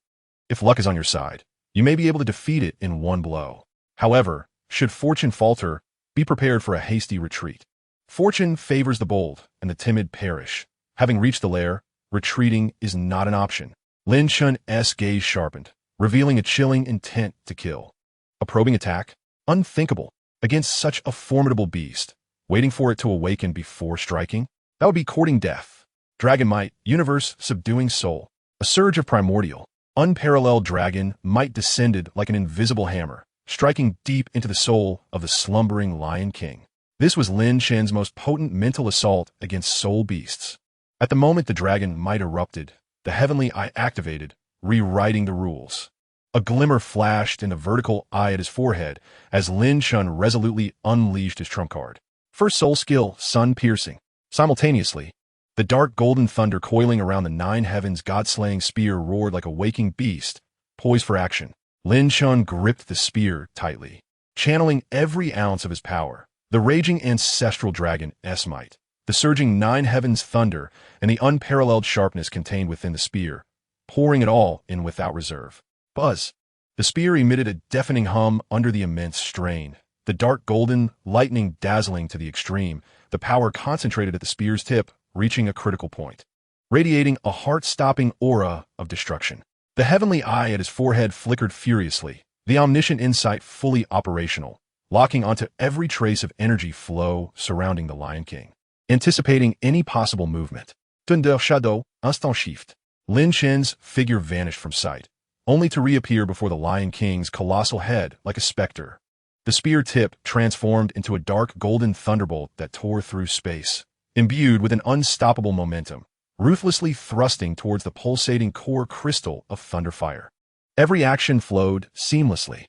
If luck is on your side, you may be able to defeat it in one blow. However, should fortune falter, be prepared for a hasty retreat. Fortune favors the bold, and the timid perish. Having reached the lair, retreating is not an option. Lin Chen's gaze sharpened, revealing a chilling intent to kill. A probing attack? Unthinkable. Against such a formidable beast, waiting for it to awaken before striking? That would be courting death. Dragon might, universe, subduing soul. A surge of primordial, unparalleled dragon might descended like an invisible hammer, striking deep into the soul of the slumbering Lion King. This was Lin Chen's most potent mental assault against soul beasts. At the moment the dragon might erupted, the heavenly eye activated, rewriting the rules. A glimmer flashed in the vertical eye at his forehead as Lin Chen resolutely unleashed his trump card. First soul skill, sun piercing. Simultaneously, the dark golden thunder coiling around the nine heavens god-slaying spear roared like a waking beast, poised for action. Lin Chen gripped the spear tightly, channeling every ounce of his power. The raging ancestral dragon might, the surging nine heavens thunder, and the unparalleled sharpness contained within the spear, pouring it all in without reserve. Buzz. The spear emitted a deafening hum under the immense strain. The dark golden lightning dazzling to the extreme, the power concentrated at the spear's tip, reaching a critical point, radiating a heart-stopping aura of destruction. The heavenly eye at his forehead flickered furiously, the omniscient insight fully operational, locking onto every trace of energy flow surrounding the Lion King. Anticipating any possible movement. Thunder shadow, instant shift. Lin Chen's figure vanished from sight, only to reappear before the Lion King's colossal head like a specter. The spear tip transformed into a dark golden thunderbolt that tore through space, imbued with an unstoppable momentum, ruthlessly thrusting towards the pulsating core crystal of thunderfire. Every action flowed seamlessly.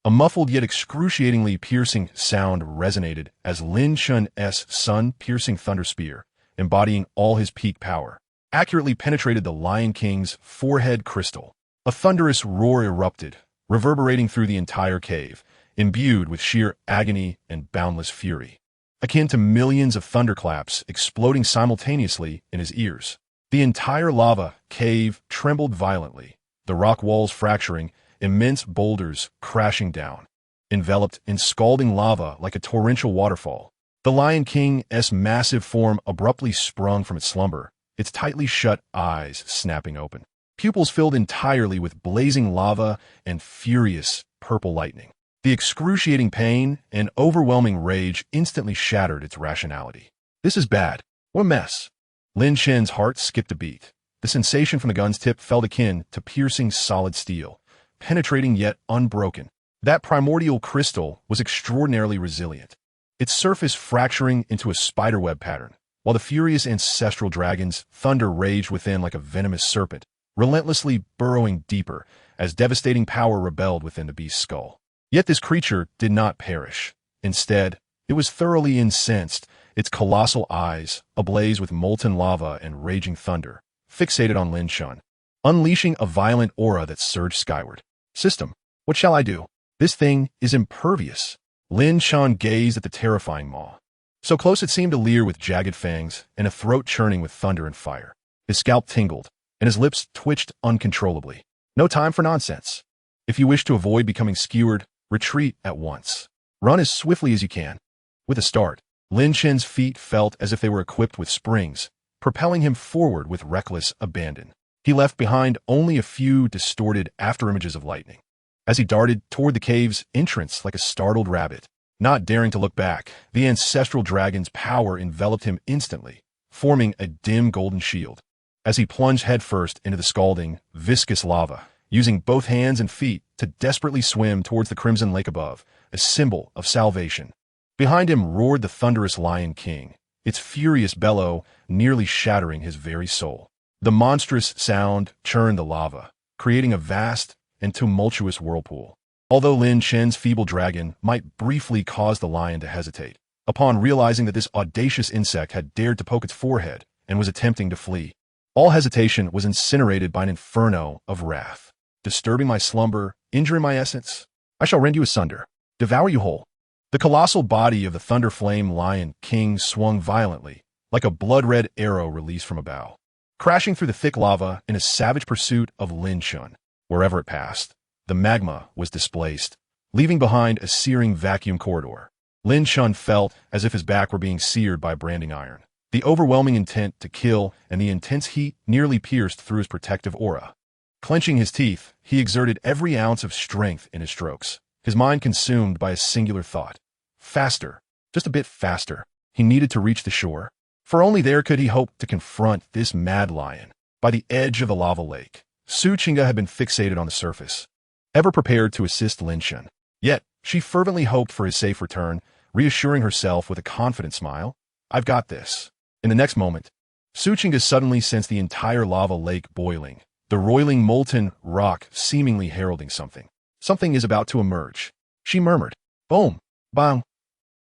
A muffled yet excruciatingly piercing sound resonated as Lin Chen's sun-piercing thunder spear, embodying all his peak power, accurately penetrated the Lion King's forehead crystal. A thunderous roar erupted, reverberating through the entire cave, imbued with sheer agony and boundless fury, akin to millions of thunderclaps exploding simultaneously in his ears. The entire lava cave trembled violently, the rock walls fracturing, immense boulders crashing down, enveloped in scalding lava like a torrential waterfall. The Lion King's massive form abruptly sprung from its slumber, its tightly shut eyes snapping open, pupils filled entirely with blazing lava and furious purple lightning. The excruciating pain and overwhelming rage instantly shattered its rationality. This is bad. What a mess. Lin Chen's heart skipped a beat. The sensation from the gun's tip felt akin to piercing solid steel, penetrating yet unbroken. That primordial crystal was extraordinarily resilient, its surface fracturing into a spiderweb pattern, while the furious ancestral dragon's thunder raged within like a venomous serpent, relentlessly burrowing deeper as devastating power rebelled within the beast's skull. Yet this creature did not perish. Instead, it was thoroughly incensed, its colossal eyes, ablaze with molten lava and raging thunder, fixated on Lin Chen, unleashing a violent aura that surged skyward. System, what shall I do? This thing is impervious. Lin Chen gazed at the terrifying maw. So close it seemed to leer with jagged fangs and a throat churning with thunder and fire. His scalp tingled, and his lips twitched uncontrollably. No time for nonsense. If you wish to avoid becoming skewered, retreat at once. Run as swiftly as you can. With a start, Lin Chen's feet felt as if they were equipped with springs, propelling him forward with reckless abandon. He left behind only a few distorted afterimages of lightning, as he darted toward the cave's entrance like a startled rabbit. Not daring to look back, the ancestral dragon's power enveloped him instantly, forming a dim golden shield. As he plunged headfirst into the scalding, viscous lava, using both hands and feet to desperately swim towards the crimson lake above, a symbol of salvation. Behind him roared the thunderous Lion King, its furious bellow nearly shattering his very soul. The monstrous sound churned the lava, creating a vast and tumultuous whirlpool. Although Lin Chen's feeble dragon might briefly cause the lion to hesitate, upon realizing that this audacious insect had dared to poke its forehead and was attempting to flee, all hesitation was incinerated by an inferno of wrath. Disturbing my slumber, injuring my essence, I shall rend you asunder, devour you whole. The colossal body of the Thunder Flame Lion King swung violently, like a blood-red arrow released from a bow, crashing through the thick lava in a savage pursuit of Lin Chen. Wherever it passed, the magma was displaced, leaving behind a searing vacuum corridor. Lin Chen felt as if his back were being seared by branding iron. The overwhelming intent to kill and the intense heat nearly pierced through his protective aura. Clenching his teeth, he exerted every ounce of strength in his strokes, his mind consumed by a singular thought. Faster, just a bit faster. He needed to reach the shore, for only there could he hope to confront this mad lion. By the edge of the lava lake, Su Qingge had been fixated on the surface, ever prepared to assist Lin Chen. Yet, she fervently hoped for his safe return, reassuring herself with a confident smile, "I've got this." In the next moment, Su Qingge suddenly sensed the entire lava lake boiling, the roiling molten rock seemingly heralding something. Something is about to emerge. She murmured, "Boom, bang."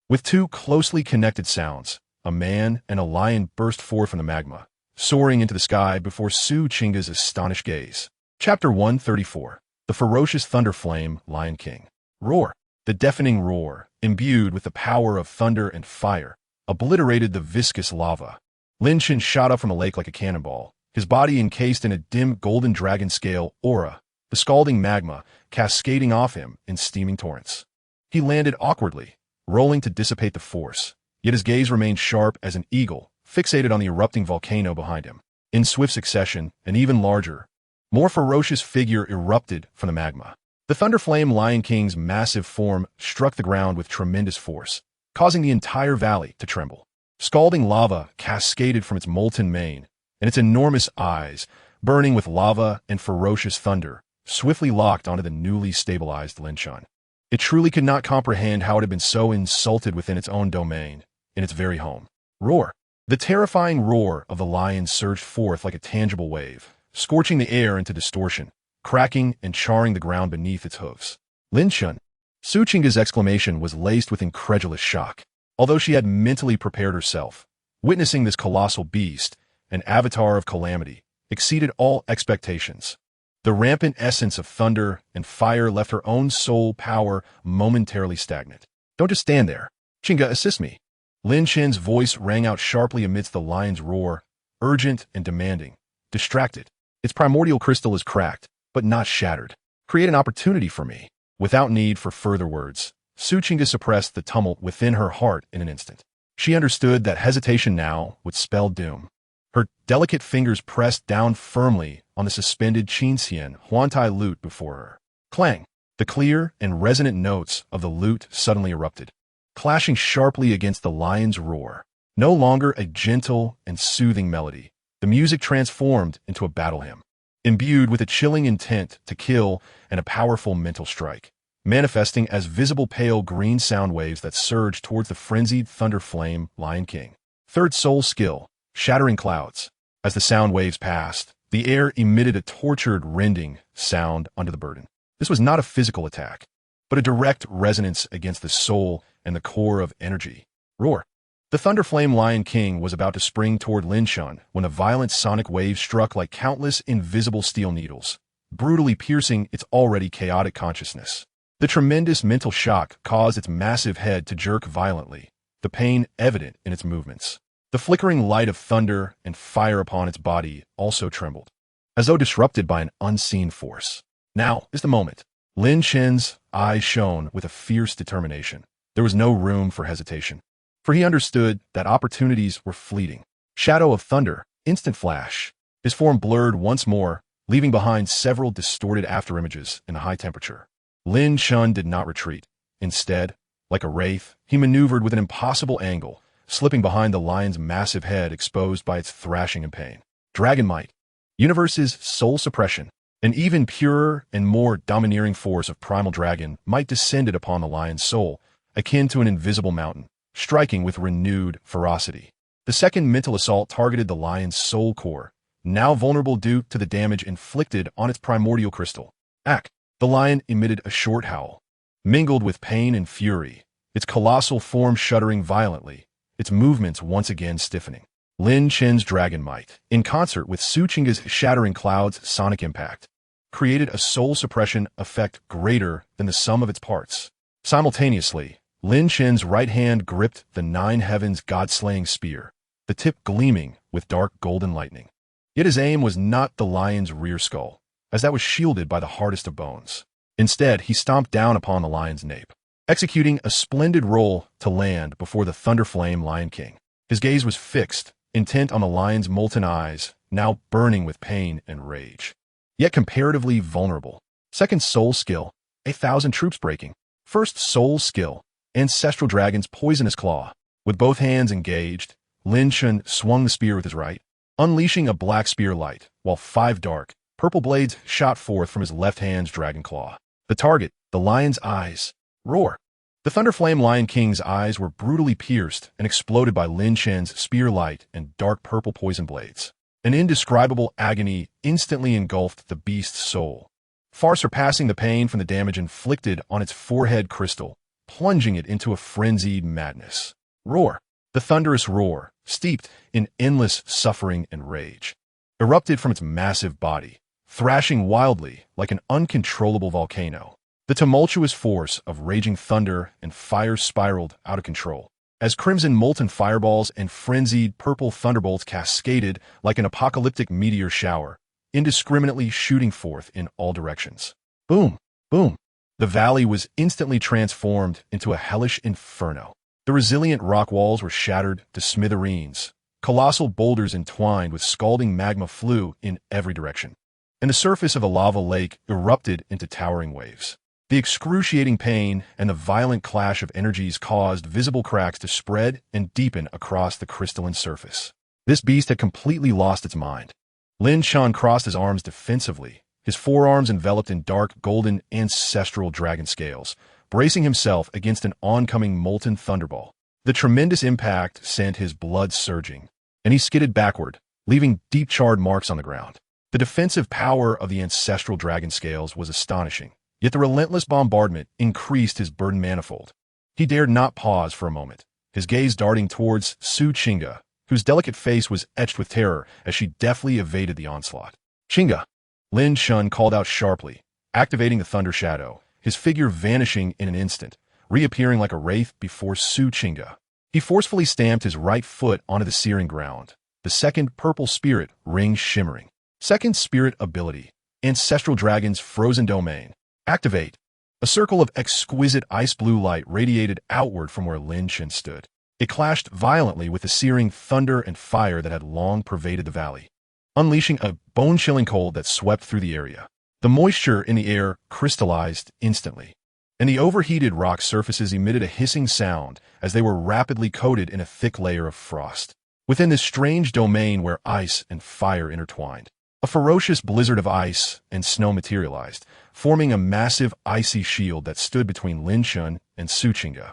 With two closely connected sounds, a man and a lion burst forth from the magma, soaring into the sky before Su Qingge's astonished gaze. Chapter 134. The Ferocious Thunder Flame Lion King. Roar. The deafening roar, imbued with the power of thunder and fire, obliterated the viscous lava. Lin Chen shot up from the lake like a cannonball, his body encased in a dim golden dragon scale aura, the scalding magma cascading off him in steaming torrents. He landed awkwardly, rolling to dissipate the force, yet his gaze remained sharp as an eagle, fixated on the erupting volcano behind him. In swift succession, an even larger, more ferocious figure erupted from the magma. The Thunderflame Lion King's massive form struck the ground with tremendous force, causing the entire valley to tremble. Scalding lava cascaded from its molten mane, and its enormous eyes, burning with lava and ferocious thunder, swiftly locked onto the newly stabilized Lin Chen. It truly could not comprehend how it had been so insulted within its own domain, in its very home. Roar. The terrifying roar of the lion surged forth like a tangible wave, scorching the air into distortion, cracking and charring the ground beneath its hooves. Lin Chen. Su Qingge's exclamation was laced with incredulous shock. Although she had mentally prepared herself, witnessing this colossal beast, an avatar of calamity, exceeded all expectations. The rampant essence of thunder and fire left her own soul power momentarily stagnant. "Don't just stand there. Qingge, assist me." Lin Chen's voice rang out sharply amidst the lion's roar, urgent and demanding. Distracted. "Its primordial crystal is cracked, but not shattered. Create an opportunity for me." Without need for further words, Su Qingge suppressed the tumult within her heart in an instant. She understood that hesitation now would spell doom. Her delicate fingers pressed down firmly on the suspended Qinxian Huantai lute before her. Clang! The clear and resonant notes of the lute suddenly erupted, clashing sharply against the lion's roar. No longer a gentle and soothing melody, the music transformed into a battle hymn, imbued with a chilling intent to kill and a powerful mental strike, manifesting as visible pale green sound waves that surged towards the frenzied thunder flame Lion King. Third soul skill, shattering clouds. As the sound waves passed, the air emitted a tortured, rending sound under the burden. This was not a physical attack, but a direct resonance against the soul and the core of energy. Roar. The Thunderflame Lion King was about to spring toward Lin Chen when a violent sonic wave struck like countless invisible steel needles, brutally piercing its already chaotic consciousness. The tremendous mental shock caused its massive head to jerk violently, the pain evident in its movements. The flickering light of thunder and fire upon its body also trembled, as though disrupted by an unseen force. Now is the moment. Lin Chen's eyes shone with a fierce determination. There was no room for hesitation, for he understood that opportunities were fleeting. Shadow of thunder, instant flash. His form blurred once more, leaving behind several distorted afterimages in the high temperature. Lin Chen did not retreat. Instead, like a wraith, he maneuvered with an impossible angle, slipping behind the lion's massive head exposed by its thrashing and pain. Dragon might. Universe's soul suppression. An even purer and more domineering force of primal dragon might descended upon the lion's soul akin to an invisible mountain, striking with renewed ferocity. The second mental assault targeted the lion's soul core, now vulnerable due to the damage inflicted on its primordial crystal. Ack! The lion emitted a short howl, mingled with pain and fury, its colossal form shuddering violently, its movements once again stiffening. Lin Chen's dragon might, in concert with Su Qingge's shattering cloud's sonic impact, created a soul suppression effect greater than the sum of its parts. Simultaneously, Lin Chen's right hand gripped the Nine Heavens god-slaying spear, the tip gleaming with dark golden lightning. Yet his aim was not the lion's rear skull, as that was shielded by the hardest of bones. Instead, he stomped down upon the lion's nape, executing a splendid roll to land before the Thunderflame Lion King. His gaze was fixed, intent on the lion's molten eyes, now burning with pain and rage, yet comparatively vulnerable. Second soul skill, 1,000 troops breaking. First soul skill, Ancestral Dragon's Poisonous Claw. With both hands engaged, Lin Chen swung the spear with his right, unleashing a black spear light, while 5 dark, purple blades shot forth from his left hand's dragon claw. The target, the lion's eyes. Roar! The Thunderflame Lion King's eyes were brutally pierced and exploded by Lin Chen's spear light and dark purple poison blades. An indescribable agony instantly engulfed the beast's soul, far surpassing the pain from the damage inflicted on its forehead crystal, plunging it into a frenzied madness. Roar! The thunderous roar, steeped in endless suffering and rage, erupted from its massive body, thrashing wildly like an uncontrollable volcano. The tumultuous force of raging thunder and fire spiraled out of control, as crimson molten fireballs and frenzied purple thunderbolts cascaded like an apocalyptic meteor shower, indiscriminately shooting forth in all directions. Boom! Boom! The valley was instantly transformed into a hellish inferno. The resilient rock walls were shattered to smithereens. Colossal boulders entwined with scalding magma flew in every direction, and the surface of the lava lake erupted into towering waves. The excruciating pain and the violent clash of energies caused visible cracks to spread and deepen across the crystalline surface. This beast had completely lost its mind. Lin Chen crossed his arms defensively, his forearms enveloped in dark golden ancestral dragon scales, bracing himself against an oncoming molten thunderball. The tremendous impact sent his blood surging, and he skidded backward, leaving deep charred marks on the ground. The defensive power of the ancestral dragon scales was astonishing, yet the relentless bombardment increased his burden manifold. He dared not pause for a moment, his gaze darting towards Su Qingge, whose delicate face was etched with terror as she deftly evaded the onslaught. Qingge! Lin Chen called out sharply, activating the thunder shadow, his figure vanishing in an instant, reappearing like a wraith before Su Qingge. He forcefully stamped his right foot onto the searing ground, the second purple spirit ring shimmering. Second spirit ability, Ancestral Dragon's Frozen Domain. Activate! A circle of exquisite ice blue light radiated outward from where Lin Chen stood. It clashed violently with the searing thunder and fire that had long pervaded the valley, unleashing a bone-chilling cold that swept through the area. The moisture in the air crystallized instantly, and the overheated rock surfaces emitted a hissing sound as they were rapidly coated in a thick layer of frost. Within this strange domain where ice and fire intertwined, a ferocious blizzard of ice and snow materialized, forming a massive icy shield that stood between Lin Chen and Su Qingge.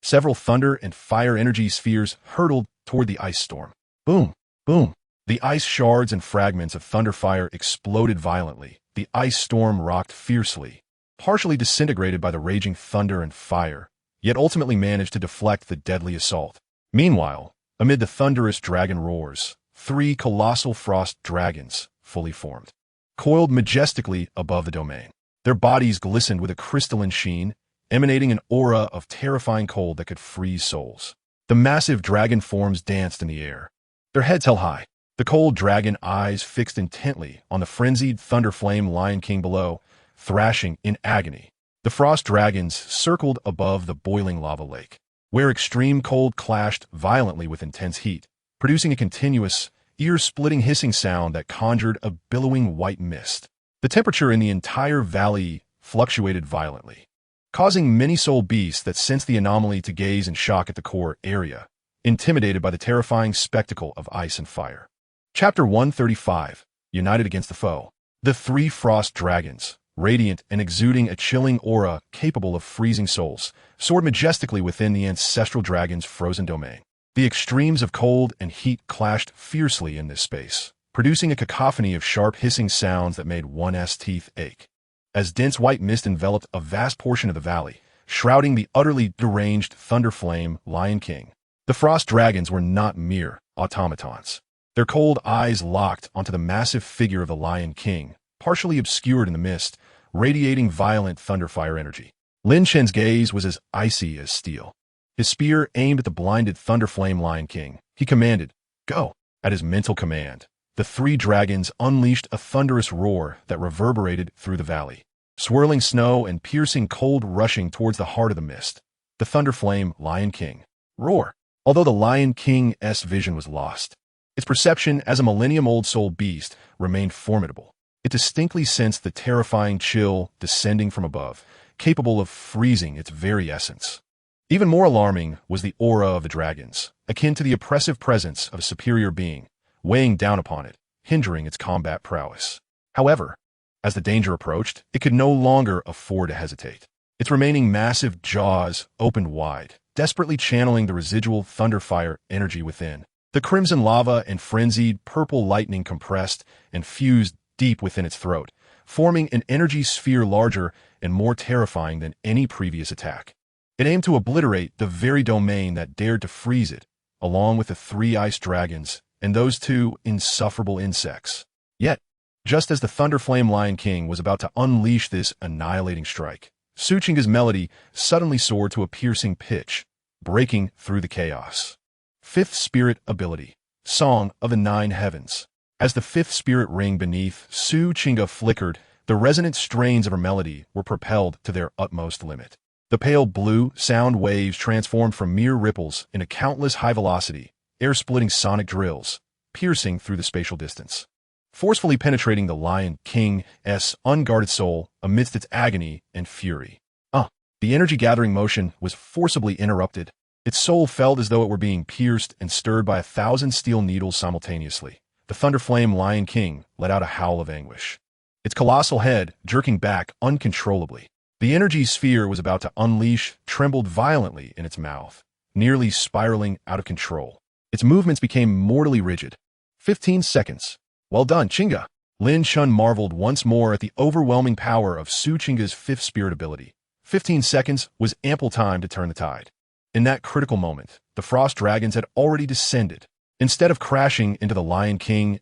Several thunder and fire energy spheres hurtled toward the ice storm. Boom! Boom! The ice shards and fragments of thunder fire exploded violently. The ice storm rocked fiercely, partially disintegrated by the raging thunder and fire, yet ultimately managed to deflect the deadly assault. Meanwhile, amid the thunderous dragon roars, 3 colossal frost dragons, fully formed, coiled majestically above the domain. Their bodies glistened with a crystalline sheen, emanating an aura of terrifying cold that could freeze souls. The massive dragon forms danced in the air, their heads held high, the cold dragon eyes fixed intently on the frenzied Thunderflame Lion King below, thrashing in agony. The frost dragons circled above the boiling lava lake, where extreme cold clashed violently with intense heat, producing a continuous, ear-splitting hissing sound that conjured a billowing white mist. The temperature in the entire valley fluctuated violently, causing many soul beasts that sensed the anomaly to gaze in shock at the core area, intimidated by the terrifying spectacle of ice and fire. Chapter 135, United Against the Foe. The 3 frost dragons, radiant and exuding a chilling aura capable of freezing souls, soared majestically within the ancestral dragon's frozen domain. The extremes of cold and heat clashed fiercely in this space, producing a cacophony of sharp hissing sounds that made one's teeth ache. As dense white mist enveloped a vast portion of the valley, shrouding the utterly deranged Thunderflame Lion King, the frost dragons were not mere automatons. Their cold eyes locked onto the massive figure of the Lion King, partially obscured in the mist, radiating violent thunderfire energy. Lin Chen's gaze was as icy as steel. His spear aimed at the blinded Thunderflame Lion King. He commanded, "Go!" At his mental command, the three dragons unleashed a thunderous roar that reverberated through the valley. Swirling snow and piercing cold rushing towards the heart of the mist. The Thunderflame Lion King. Roar. Although the Lion King's vision was lost, its perception as a millennium-old soul beast remained formidable. It distinctly sensed the terrifying chill descending from above, capable of freezing its very essence. Even more alarming was the aura of the dragons, akin to the oppressive presence of a superior being, weighing down upon it, hindering its combat prowess. However, as the danger approached, it could no longer afford to hesitate. Its remaining massive jaws opened wide, desperately channeling the residual thunderfire energy within. The crimson lava and frenzied purple lightning compressed and fused deep within its throat, forming an energy sphere larger and more terrifying than any previous attack. It aimed to obliterate the very domain that dared to freeze it, along with the three ice dragons and those two insufferable insects. Yet, just as the Thunderflame Lion King was about to unleash this annihilating strike, Suchinga's melody suddenly soared to a piercing pitch, breaking through the chaos. Fifth Spirit Ability. Song of the Nine Heavens. As the fifth spirit ring beneath Suchinga flickered, the resonant strains of her melody were propelled to their utmost limit. The pale blue sound waves transformed from mere ripples into countless high-velocity, air-splitting sonic drills, piercing through the spatial distance, forcefully penetrating the Lion King's unguarded soul amidst its agony and fury. The energy-gathering motion was forcibly interrupted. Its soul felt as though it were being pierced and stirred by 1,000 steel needles simultaneously. The Thunderflame Lion King let out a howl of anguish, its colossal head jerking back uncontrollably. The energy sphere was about to unleash trembled violently in its mouth, nearly spiraling out of control. Its movements became mortally rigid. 15 seconds. Well done, Chinga. Lin Chen marveled once more at the overwhelming power of Suchinga's fifth spirit ability. 15 seconds was ample time to turn the tide. In that critical moment, the frost dragons had already descended, instead of crashing into the Lion King's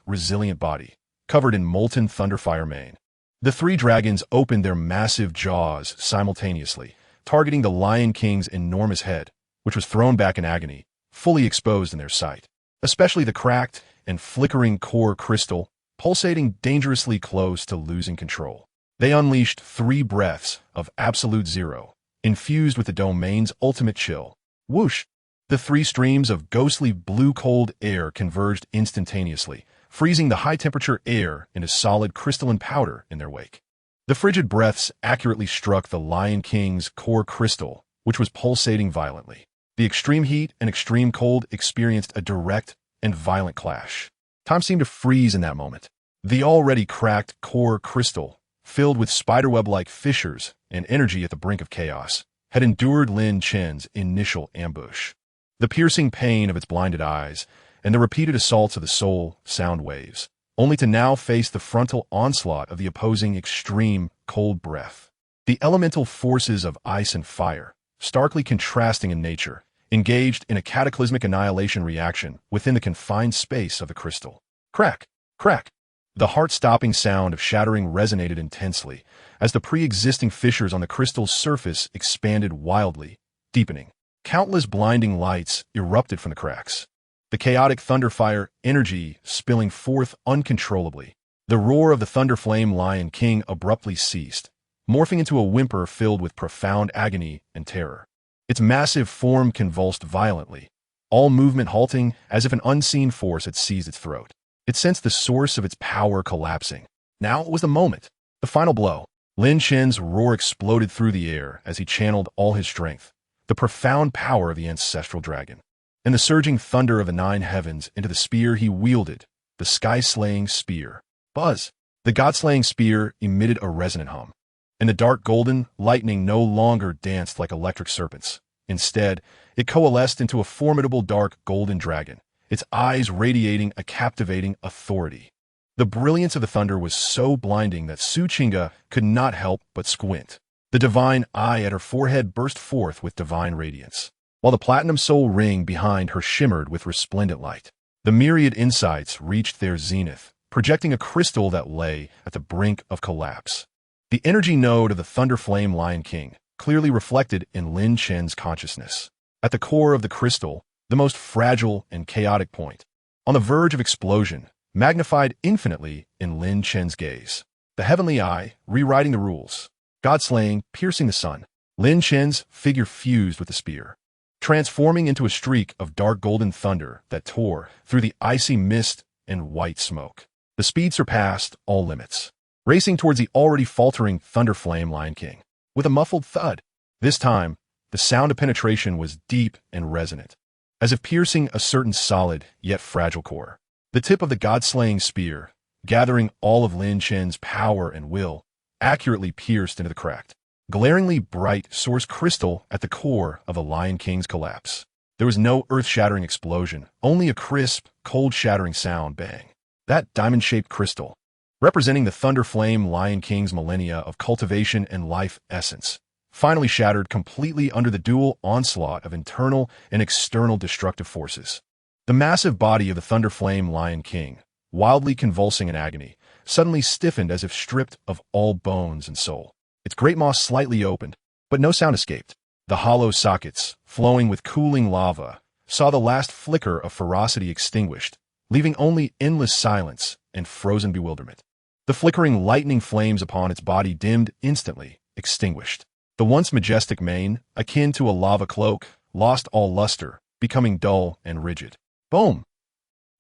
resilient body, covered in molten thunderfire mane. The three dragons opened their massive jaws simultaneously, targeting the Lion King's enormous head, which was thrown back in agony, fully exposed in their sight. Especially the cracked and flickering core crystal, pulsating dangerously close to losing control. They unleashed 3 breaths of absolute zero, infused with the domain's ultimate chill. Whoosh! The 3 streams of ghostly blue-cold air converged instantaneously, freezing the high-temperature air into solid crystalline powder in their wake. The frigid breaths accurately struck the Lion King's core crystal, which was pulsating violently. The extreme heat and extreme cold experienced a direct and violent clash. Time seemed to freeze in that moment. The already cracked core crystal, filled with spiderweb-like fissures and energy at the brink of chaos, had endured Lin Chen's initial ambush. The piercing pain of its blinded eyes and the repeated assaults of the soul sound waves, only to now face the frontal onslaught of the opposing extreme cold breath. The elemental forces of ice and fire, starkly contrasting in nature, engaged in a cataclysmic annihilation reaction within the confined space of the crystal. Crack! Crack! The heart-stopping sound of shattering resonated intensely as the pre-existing fissures on the crystal's surface expanded wildly, deepening. Countless blinding lights erupted from the cracks, the chaotic thunderfire energy spilling forth uncontrollably. The roar of the Thunderflame Lion King abruptly ceased, morphing into a whimper filled with profound agony and terror. Its massive form convulsed violently, all movement halting as if an unseen force had seized its throat. It sensed the source of its power collapsing. Now it was the moment. The final blow. Lin Chen's roar exploded through the air as he channeled all his strength, the profound power of the ancestral dragon, and the surging thunder of the 9 heavens into the spear he wielded, the sky-slaying spear. Buzz! The god-slaying spear emitted a resonant hum, and the dark golden lightning no longer danced like electric serpents. Instead, it coalesced into a formidable dark golden dragon, its eyes radiating a captivating authority. The brilliance of the thunder was so blinding that Su Qingge could not help but squint. The divine eye at her forehead burst forth with divine radiance, while the platinum soul ring behind her shimmered with resplendent light. The myriad insights reached their zenith, projecting a crystal that lay at the brink of collapse. The energy node of the Thunder Flame Lion King clearly reflected in Lin Chen's consciousness. At the core of the crystal, the most fragile and chaotic point, on the verge of explosion, magnified infinitely in Lin Chen's gaze. The heavenly eye, rewriting the rules. God-slaying, piercing the sun. Lin Chen's figure fused with the spear, transforming into a streak of dark golden thunder that tore through the icy mist and white smoke. The speed surpassed all limits, racing towards the already faltering Thunder Flame Lion King. With a muffled thud, this time, the sound of penetration was deep and resonant, as if piercing a certain solid yet fragile core. The tip of the god-slaying spear, gathering all of Lin Chen's power and will, accurately pierced into the cracked, glaringly bright source crystal at the core of the Lion King's collapse. There was no earth-shattering explosion, only a crisp, cold-shattering sound bang. That diamond-shaped crystal, representing the Thunder Flame Lion King's millennia of cultivation and life essence, finally shattered completely under the dual onslaught of internal and external destructive forces. The massive body of the Thunder Flame Lion King, wildly convulsing in agony, suddenly stiffened as if stripped of all bones and soul. Its great maw slightly opened, but no sound escaped. The hollow sockets, flowing with cooling lava, saw the last flicker of ferocity extinguished, leaving only endless silence and frozen bewilderment. The flickering lightning flames upon its body dimmed instantly, extinguished. The once majestic mane, akin to a lava cloak, lost all luster, becoming dull and rigid. Boom!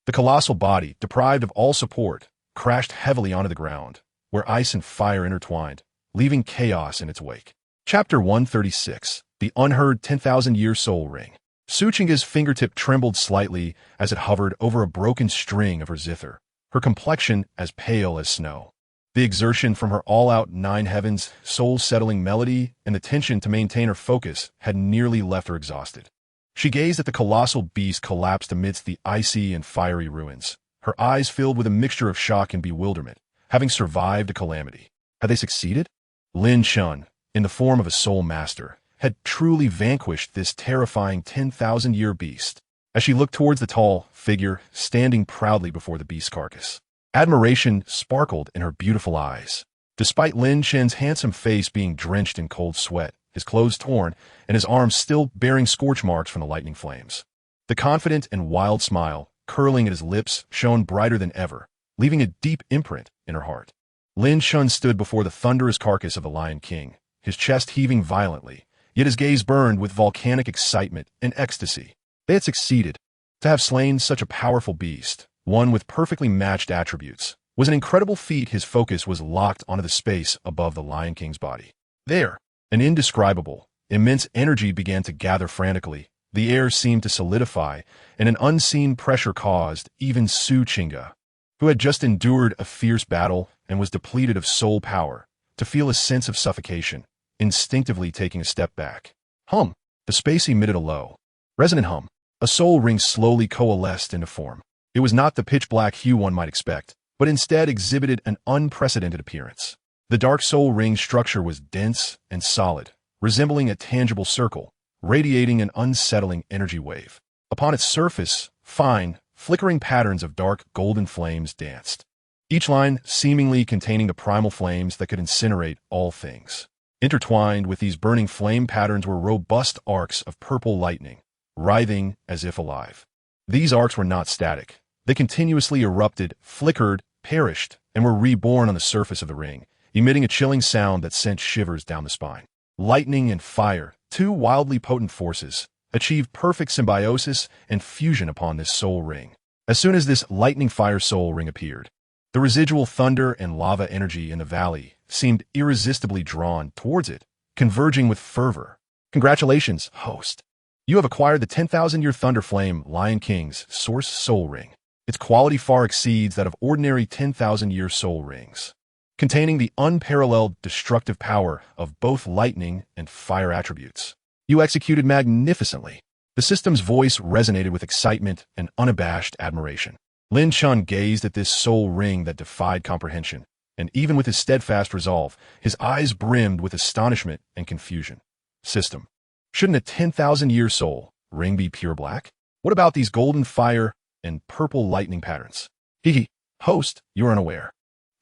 The colossal body, deprived of all support, crashed heavily onto the ground, where ice and fire intertwined, leaving chaos in its wake. Chapter 136, The Unheard 10,000-Year Soul Ring. Su Qingge's fingertip trembled slightly as it hovered over a broken string of her zither, her complexion as pale as snow. The exertion from her all-out nine heavens, soul-settling melody, and the tension to maintain her focus had nearly left her exhausted. She gazed at the colossal beast collapsed amidst the icy and fiery ruins, her eyes filled with a mixture of shock and bewilderment, having survived a calamity. Had they succeeded? Lin Chen, in the form of a soul master, had truly vanquished this terrifying 10,000-year beast. As she looked towards the tall figure standing proudly before the beast's carcass, admiration sparkled in her beautiful eyes. Despite Lin Chen's handsome face being drenched in cold sweat, his clothes torn, and his arms still bearing scorch marks from the lightning flames, the confident and wild smile curling at his lips shone brighter than ever, leaving a deep imprint in her heart. Lin Chen stood before the thunderous carcass of the Lion King, his chest heaving violently, yet his gaze burned with volcanic excitement and ecstasy. They had succeeded. To have slain such a powerful beast, one with perfectly matched attributes, was an incredible feat. His focus was locked onto the space above the Lion King's body. There, an indescribable, immense energy began to gather frantically. The air seemed to solidify, and an unseen pressure caused even Su Qingge, who had just endured a fierce battle and was depleted of soul power, to feel a sense of suffocation, instinctively taking a step back. Hum! The space emitted a low, resonant hum. A soul ring slowly coalesced into form. It was not the pitch-black hue one might expect, but instead exhibited an unprecedented appearance. The dark soul ring structure was dense and solid, resembling a tangible circle, radiating an unsettling energy wave. Upon its surface, fine, flickering patterns of dark golden flames danced, each line seemingly containing the primal flames that could incinerate all things. Intertwined with these burning flame patterns were robust arcs of purple lightning, writhing as if alive. These arcs were not static. They continuously erupted, flickered, perished, and were reborn on the surface of the ring, emitting a chilling sound that sent shivers down the spine. Lightning and fire, two wildly potent forces, achieved perfect symbiosis and fusion upon this soul ring. As soon as this lightning-fire soul ring appeared, the residual thunder and lava energy in the valley seemed irresistibly drawn towards it, converging with fervor. Congratulations, host. You have acquired the 10,000-year Thunder Flame Lion King's Source Soul Ring. Its quality far exceeds that of ordinary 10,000-year soul rings, containing the unparalleled destructive power of both lightning and fire attributes. You executed magnificently. The system's voice resonated with excitement and unabashed admiration. Lin Chen gazed at this soul ring that defied comprehension, and even with his steadfast resolve, his eyes brimmed with astonishment and confusion. System. Shouldn't a 10,000-year soul ring be pure black? What about these golden fire and purple lightning patterns? Hehe, host, you're unaware.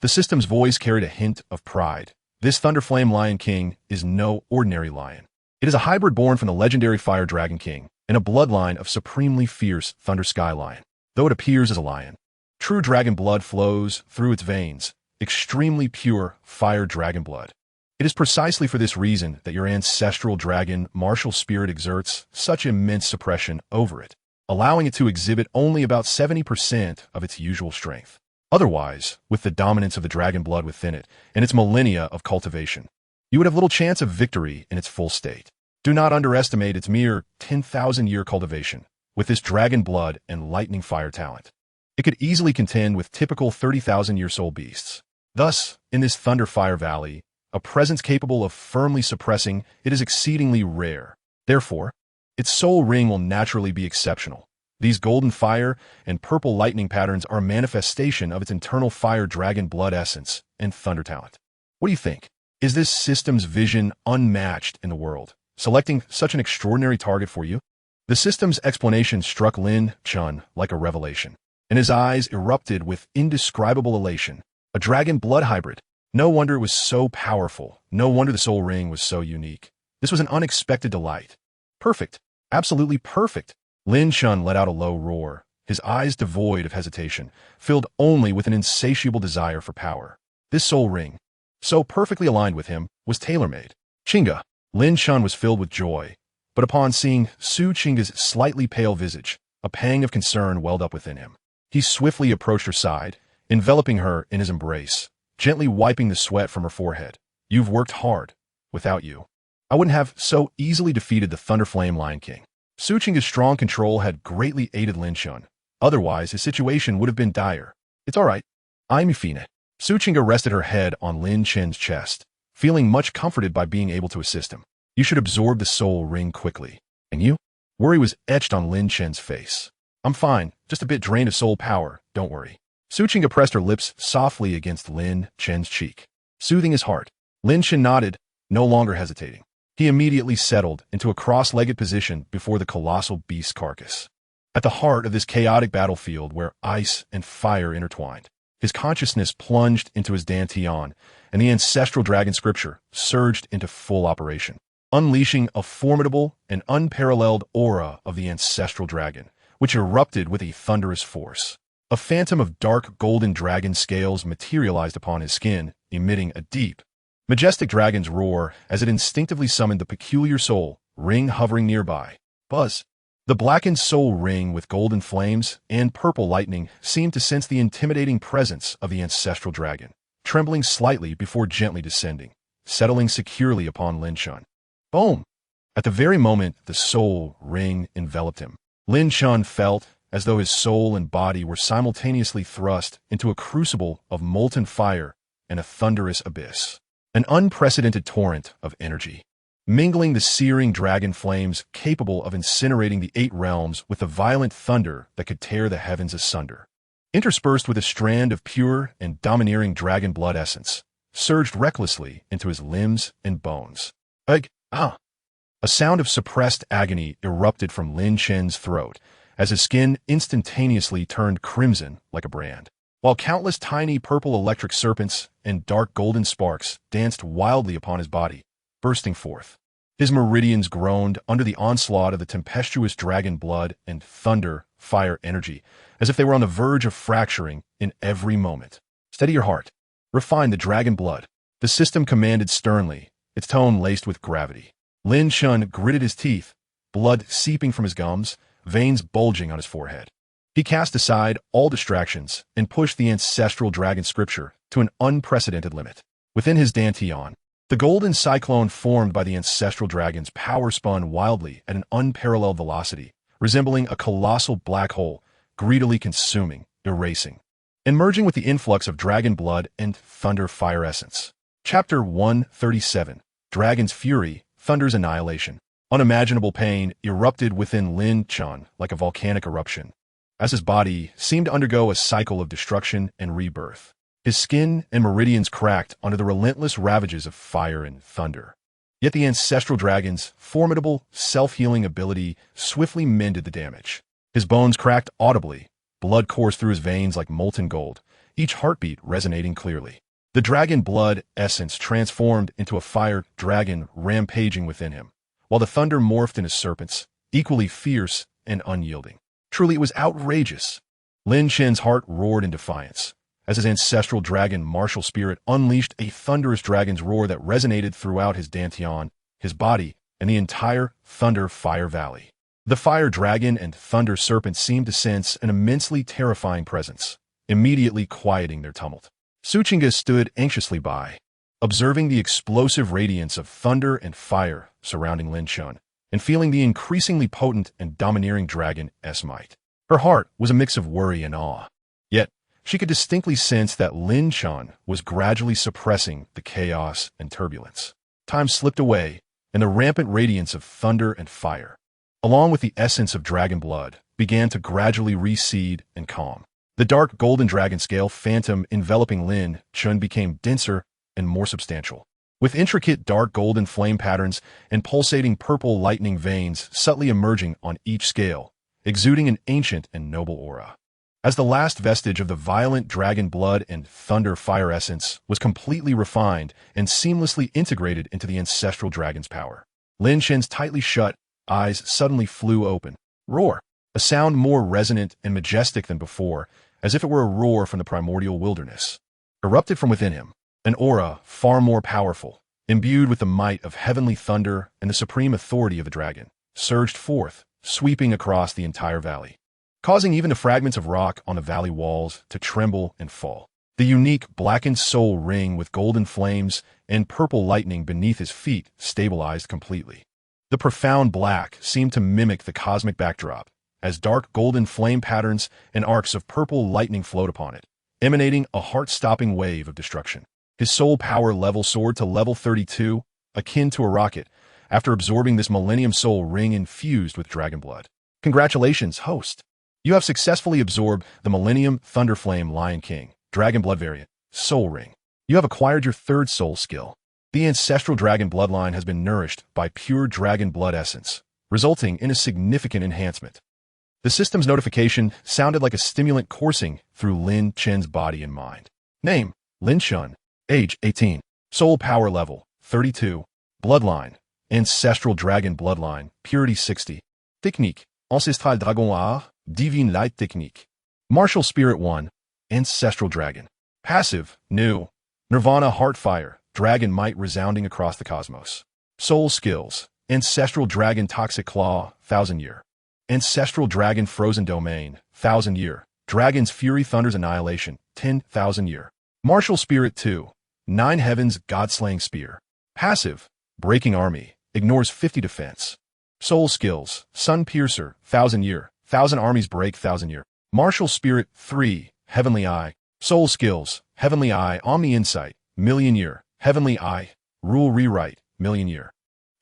The system's voice carried a hint of pride. This Thunderflame Lion King is no ordinary lion. It is a hybrid born from the legendary Fire Dragon King and a bloodline of supremely fierce Thunder Sky Lion. Though it appears as a lion, true dragon blood flows through its veins, extremely pure fire dragon blood. It is precisely for this reason that your ancestral dragon martial spirit exerts such immense suppression over it, allowing it to exhibit only about 70% of its usual strength. Otherwise, with the dominance of the dragon blood within it and its millennia of cultivation, you would have little chance of victory in its full state. Do not underestimate its mere 10,000-year cultivation. With this dragon blood and lightning fire talent, it could easily contend with typical 30,000-year soul beasts. Thus, in this Thunder Fire Valley, a presence capable of firmly suppressing it is exceedingly rare. Therefore, its soul ring will naturally be exceptional. These golden fire and purple lightning patterns are a manifestation of its internal fire dragon blood essence and thunder talent. What do you think? Is this system's vision unmatched in the world, selecting such an extraordinary target for you? The system's explanation struck Lin Chen like a revelation, and his eyes erupted with indescribable elation. A dragon blood hybrid. No wonder it was so powerful. No wonder the soul ring was so unique. This was an unexpected delight. Perfect. Absolutely perfect. Lin Chen let out a low roar, his eyes devoid of hesitation, filled only with an insatiable desire for power. This soul ring, so perfectly aligned with him, was tailor-made. Chinga. Lin Chen was filled with joy, but upon seeing Su Chinga's slightly pale visage, a pang of concern welled up within him. He swiftly approached her side, enveloping her in his embrace, gently wiping the sweat from her forehead. You've worked hard. Without you, I wouldn't have so easily defeated the Thunderflame Lion King. Su Chinga's strong control had greatly aided Lin Chen. Otherwise, his situation would have been dire. It's all right. I'm Yufine. Su Chinga rested her head on Lin Chen's chest, feeling much comforted by being able to assist him. You should absorb the soul ring quickly. And you? Worry was etched on Lin Chen's face. I'm fine, just a bit drained of soul power, don't worry. Su Chinga pressed her lips softly against Lin Chen's cheek, soothing his heart. Lin Chen nodded, no longer hesitating. He immediately settled into a cross-legged position before the colossal beast carcass. At the heart of this chaotic battlefield where ice and fire intertwined, his consciousness plunged into his dantian, and the ancestral dragon scripture surged into full operation, unleashing a formidable and unparalleled aura of the ancestral dragon, which erupted with a thunderous force. A phantom of dark golden dragon scales materialized upon his skin, emitting a deep, majestic dragon's roar as it instinctively summoned the peculiar soul ring hovering nearby. Buzz. The blackened soul ring with golden flames and purple lightning seemed to sense the intimidating presence of the ancestral dragon, trembling slightly before gently descending, settling securely upon Lin Chen. Boom! At the very moment the soul ring enveloped him, Lin Chen felt as though his soul and body were simultaneously thrust into a crucible of molten fire and a thunderous abyss. An unprecedented torrent of energy, mingling the searing dragon flames capable of incinerating the 8 realms with the violent thunder that could tear the heavens asunder. Interspersed with a strand of pure and domineering dragon blood essence, surged recklessly into his limbs and bones. A sound of suppressed agony erupted from Lin Chen's throat as his skin instantaneously turned crimson like a brand, while countless tiny purple electric serpents and dark golden sparks danced wildly upon his body, bursting forth. His meridians groaned under the onslaught of the tempestuous dragon blood and thunder fire energy, as if they were on the verge of fracturing in every moment. Steady your heart. Refine the dragon blood. The system commanded sternly, its tone laced with gravity. Lin Chen gritted his teeth, blood seeping from his gums, veins bulging on his forehead. He cast aside all distractions and pushed the ancestral dragon scripture to an unprecedented limit. Within his dantian, the golden cyclone formed by the ancestral dragon's power spun wildly at an unparalleled velocity, resembling a colossal black hole, greedily consuming erasing, and merging with the influx of dragon blood and thunder fire essence. Chapter 137. Dragon's Fury, Thunder's Annihilation. Unimaginable pain erupted within Lin Chen like a volcanic eruption, as his body seemed to undergo a cycle of destruction and rebirth. His skin and meridians cracked under the relentless ravages of fire and thunder. Yet the ancestral dragon's formidable, self-healing ability swiftly mended the damage. His bones cracked audibly, blood coursed through his veins like molten gold, each heartbeat resonating clearly. The dragon blood essence transformed into a fire dragon rampaging within him, while the thunder morphed into serpents, equally fierce and unyielding. Truly, it was outrageous. Lin Chen's heart roared in defiance, as his ancestral dragon martial spirit unleashed a thunderous dragon's roar that resonated throughout his dantian, his body, and the entire Thunder Fire Valley. The fire dragon and thunder serpent seemed to sense an immensely terrifying presence, immediately quieting their tumult. Suchinga stood anxiously by, observing the explosive radiance of thunder and fire surrounding Lin Chen, and feeling the increasingly potent and domineering dragon's might. Her heart was a mix of worry and awe. Yet, she could distinctly sense that Lin Chen was gradually suppressing the chaos and turbulence. Time slipped away, and the rampant radiance of thunder and fire, along with the essence of dragon blood, began to gradually recede and calm. The dark golden dragon scale phantom enveloping Lin Chen became denser and more substantial, with intricate dark golden flame patterns and pulsating purple lightning veins subtly emerging on each scale, exuding an ancient and noble aura. As the last vestige of the violent dragon blood and thunder fire essence was completely refined and seamlessly integrated into the ancestral dragon's power, Lin Chen's tightly shut eyes suddenly flew open. Roar! A sound more resonant and majestic than before, as if it were a roar from the primordial wilderness, erupted from within him. An aura far more powerful, imbued with the might of heavenly thunder and the supreme authority of the dragon, surged forth, sweeping across the entire valley, causing even the fragments of rock on the valley walls to tremble and fall. The unique blackened soul ring with golden flames and purple lightning beneath his feet stabilized completely. The profound black seemed to mimic the cosmic backdrop, as dark golden flame patterns and arcs of purple lightning flowed upon it, emanating a heart-stopping wave of destruction. His soul power level soared to level 32, akin to a rocket, after absorbing this Millennium Soul ring infused with dragon blood. Congratulations, host! You have successfully absorbed the Millennium Thunderflame Lion King, Dragon Blood variant, Soul Ring. You have acquired your third soul skill. The ancestral dragon bloodline has been nourished by pure dragon blood essence, resulting in a significant enhancement. The system's notification sounded like a stimulant coursing through Lin Chen's body and mind. Name, Lin Chen. Age, 18. Soul power level, 32. Bloodline, ancestral dragon bloodline, purity 60. Technique, ancestral dragon art, divine light technique. Martial spirit 1, ancestral dragon. Passive, new. Nirvana heartfire, dragon might resounding across the cosmos. Soul skills, ancestral dragon toxic claw, 1000 year. Ancestral dragon frozen domain, 1000 year. Dragon's fury thunder's annihilation, 10,000 year. Martial spirit 2, 9 heavens god-slaying spear. Passive, breaking army, ignores 50 defense. Soul skills, sun piercer, 1000 year. 1000 armies break 1000 year. Martial spirit 3, heavenly eye. Soul skills, heavenly eye, omni insight, million year. Heavenly eye, rule rewrite, million year.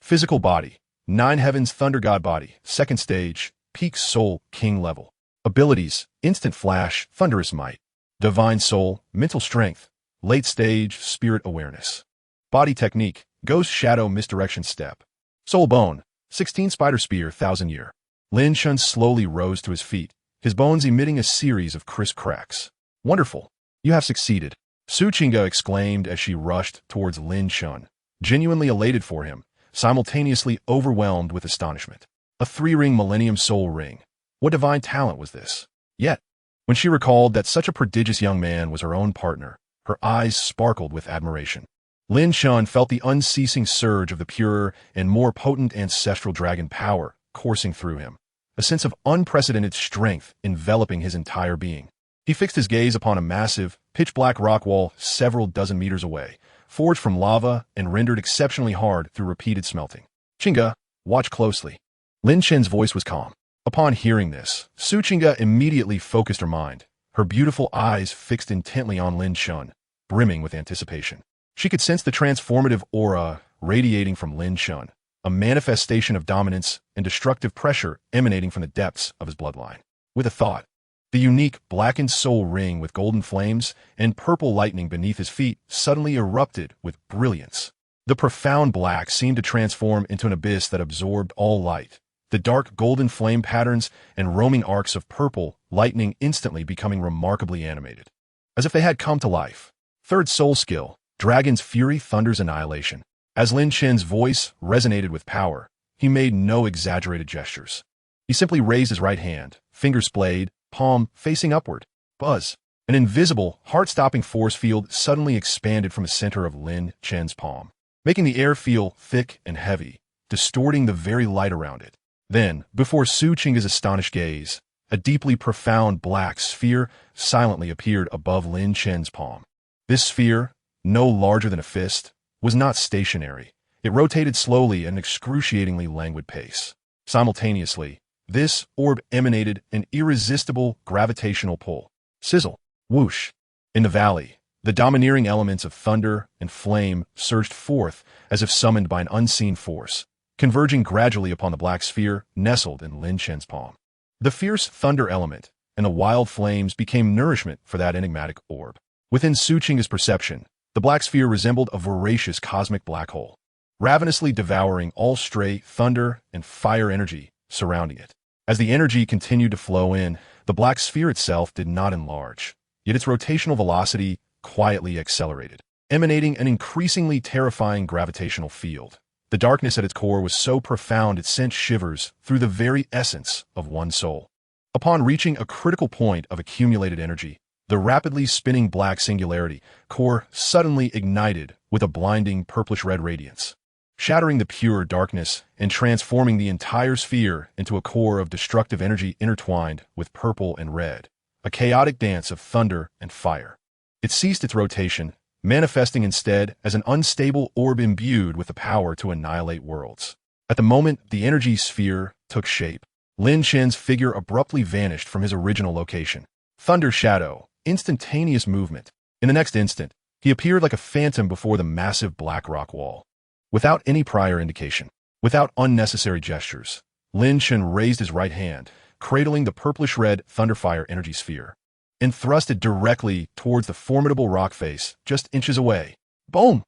Physical body, 9 heavens thunder god body, second stage, peak soul, king level. Abilities, instant flash, thunderous might. Divine soul, mental strength, late stage, spirit awareness. Body technique, ghost shadow misdirection step. Soul bone, 16 spider spear, 1000 year. Lin Chen slowly rose to his feet, his bones emitting a series of crisp cracks. Wonderful. You have succeeded. Suchinga exclaimed as she rushed towards Lin Chen, genuinely elated for him, simultaneously overwhelmed with astonishment. A 3-ring Millennium Soul Ring. What divine talent was this? Yet, when she recalled that such a prodigious young man was her own partner, her eyes sparkled with admiration. Lin Chen felt the unceasing surge of the purer and more potent ancestral dragon power coursing through him, a sense of unprecedented strength enveloping his entire being. He fixed his gaze upon a massive, pitch-black rock wall several dozen meters away, forged from lava and rendered exceptionally hard through repeated smelting. Chinga, watch closely. Lin Chen's voice was calm. Upon hearing this, Suchinga immediately focused her mind, her beautiful eyes fixed intently on Lin Chen, brimming with anticipation. She could sense the transformative aura radiating from Lin Chen, a manifestation of dominance and destructive pressure emanating from the depths of his bloodline. With a thought, the unique blackened soul ring with golden flames and purple lightning beneath his feet suddenly erupted with brilliance. The profound black seemed to transform into an abyss that absorbed all light, the dark golden flame patterns and roaming arcs of purple lightning instantly becoming remarkably animated, as if they had come to life. Third soul skill, Dragon's Fury thunders annihilation. As Lin Chen's voice resonated with power, he made no exaggerated gestures. He simply raised his right hand, finger splayed, palm facing upward. Buzz! An invisible, heart-stopping force field suddenly expanded from the center of Lin Chen's palm, making the air feel thick and heavy, distorting the very light around it. Then, before Su Qing's astonished gaze, a deeply profound black sphere silently appeared above Lin Chen's palm. This sphere, no larger than a fist, was not stationary. It rotated slowly at an excruciatingly languid pace. Simultaneously, this orb emanated an irresistible gravitational pull. Sizzle, whoosh. In the valley, the domineering elements of thunder and flame surged forth as if summoned by an unseen force, converging gradually upon the black sphere nestled in Lin Chen's palm. The fierce thunder element and the wild flames became nourishment for that enigmatic orb. Within Su Qing's perception, the black sphere resembled a voracious cosmic black hole, ravenously devouring all stray thunder and fire energy surrounding it. As the energy continued to flow in, the black sphere itself did not enlarge, yet its rotational velocity quietly accelerated, emanating an increasingly terrifying gravitational field. The darkness at its core was so profound it sent shivers through the very essence of one's soul. Upon reaching a critical point of accumulated energy, the rapidly spinning black singularity core suddenly ignited with a blinding purplish-red radiance, shattering the pure darkness and transforming the entire sphere into a core of destructive energy intertwined with purple and red, a chaotic dance of thunder and fire. It ceased its rotation, manifesting instead as an unstable orb imbued with the power to annihilate worlds. At the moment the energy sphere took shape, Lin Chen's figure abruptly vanished from his original location. Thunder shadow, instantaneous movement. In the next instant, he appeared like a phantom before the massive black rock wall. Without any prior indication, without unnecessary gestures, Lin Chen raised his right hand, cradling the purplish-red thunderfire energy sphere, and thrust it directly towards the formidable rock face just inches away. Boom!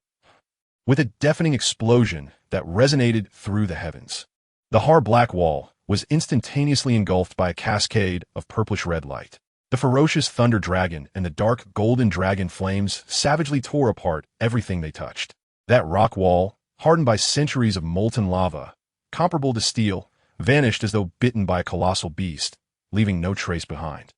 With a deafening explosion that resonated through the heavens. The hard black wall was instantaneously engulfed by a cascade of purplish-red light. The ferocious thunder dragon and the dark golden dragon flames savagely tore apart everything they touched. That rock wall, hardened by centuries of molten lava, comparable to steel, vanished as though bitten by a colossal beast, leaving no trace behind.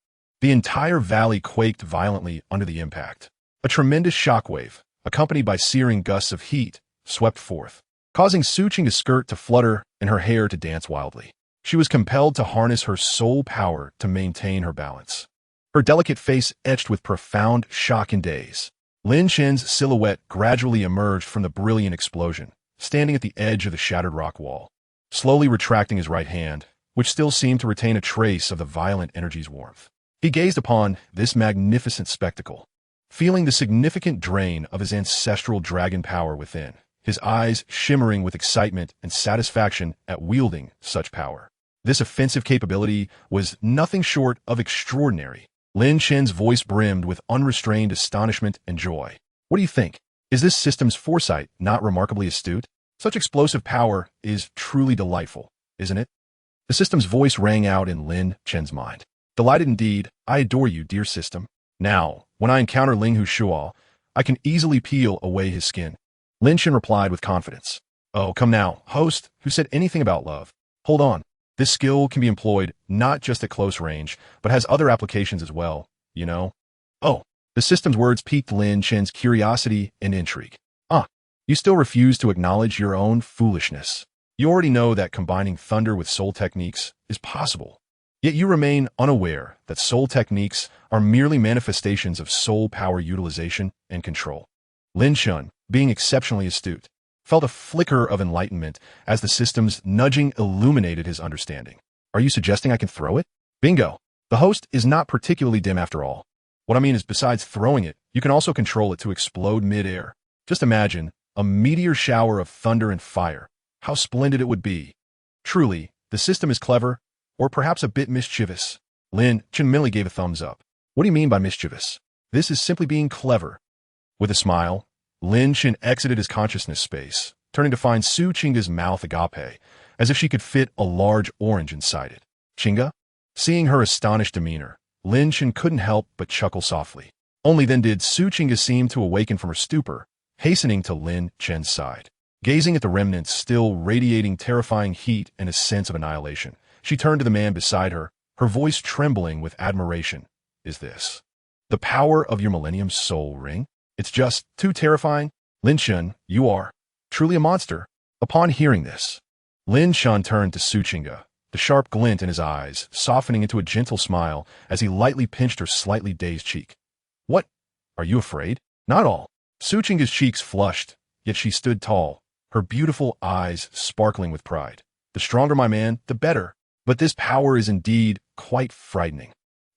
The entire valley quaked violently under the impact. A tremendous shockwave, accompanied by searing gusts of heat, swept forth, causing Su Qing's skirt to flutter and her hair to dance wildly. She was compelled to harness her soul power to maintain her balance. Her delicate face etched with profound shock and daze. Lin Chen's silhouette gradually emerged from the brilliant explosion, standing at the edge of the shattered rock wall, slowly retracting his right hand, which still seemed to retain a trace of the violent energy's warmth. He gazed upon this magnificent spectacle, feeling the significant drain of his ancestral dragon power within, his eyes shimmering with excitement and satisfaction at wielding such power. This offensive capability was nothing short of extraordinary. Lin Chen's voice brimmed with unrestrained astonishment and joy. What do you think? Is this system's foresight not remarkably astute? Such explosive power is truly delightful, isn't it? The system's voice rang out in Lin Chen's mind. Delighted indeed, I adore you, dear system. Now, when I encounter Ling Hu Shuo, I can easily peel away his skin. Lin Chen replied with confidence. Oh, come now, host, who said anything about love? Hold on. This skill can be employed not just at close range, but has other applications as well, you know? Oh, the system's words piqued Lin Chen's curiosity and intrigue. You still refuse to acknowledge your own foolishness. You already know that combining thunder with soul techniques is possible. Yet you remain unaware that soul techniques are merely manifestations of soul power utilization and control. Lin Chen, being exceptionally astute, felt a flicker of enlightenment as the system's nudging illuminated his understanding. Are you suggesting I can throw it? Bingo! The host is not particularly dim after all. What I mean is, besides throwing it, you can also control it to explode mid-air. Just imagine a meteor shower of thunder and fire. How splendid it would be. Truly, the system is clever, or perhaps a bit mischievous. Lin Chen merely gave a thumbs up. What do you mean by mischievous? This is simply being clever. With a smile, Lin Chen exited his consciousness space, turning to find Su Chinga's mouth agape, as if she could fit a large orange inside it. Chinga? Seeing her astonished demeanor, Lin Chen couldn't help but chuckle softly. Only then did Su Chinga seem to awaken from her stupor, hastening to Lin Chen's side. Gazing at the remnants still radiating terrifying heat and a sense of annihilation, she turned to the man beside her, her voice trembling with admiration. Is this the power of your Millennium Soul Ring? It's just too terrifying. Lin Chen, you are truly a monster. Upon hearing this, Lin Chen turned to Su Chinga, the sharp glint in his eyes softening into a gentle smile as he lightly pinched her slightly dazed cheek. What? Are you afraid? Not all. Su Chinga's cheeks flushed, yet she stood tall, her beautiful eyes sparkling with pride. The stronger my man, the better. But this power is indeed quite frightening.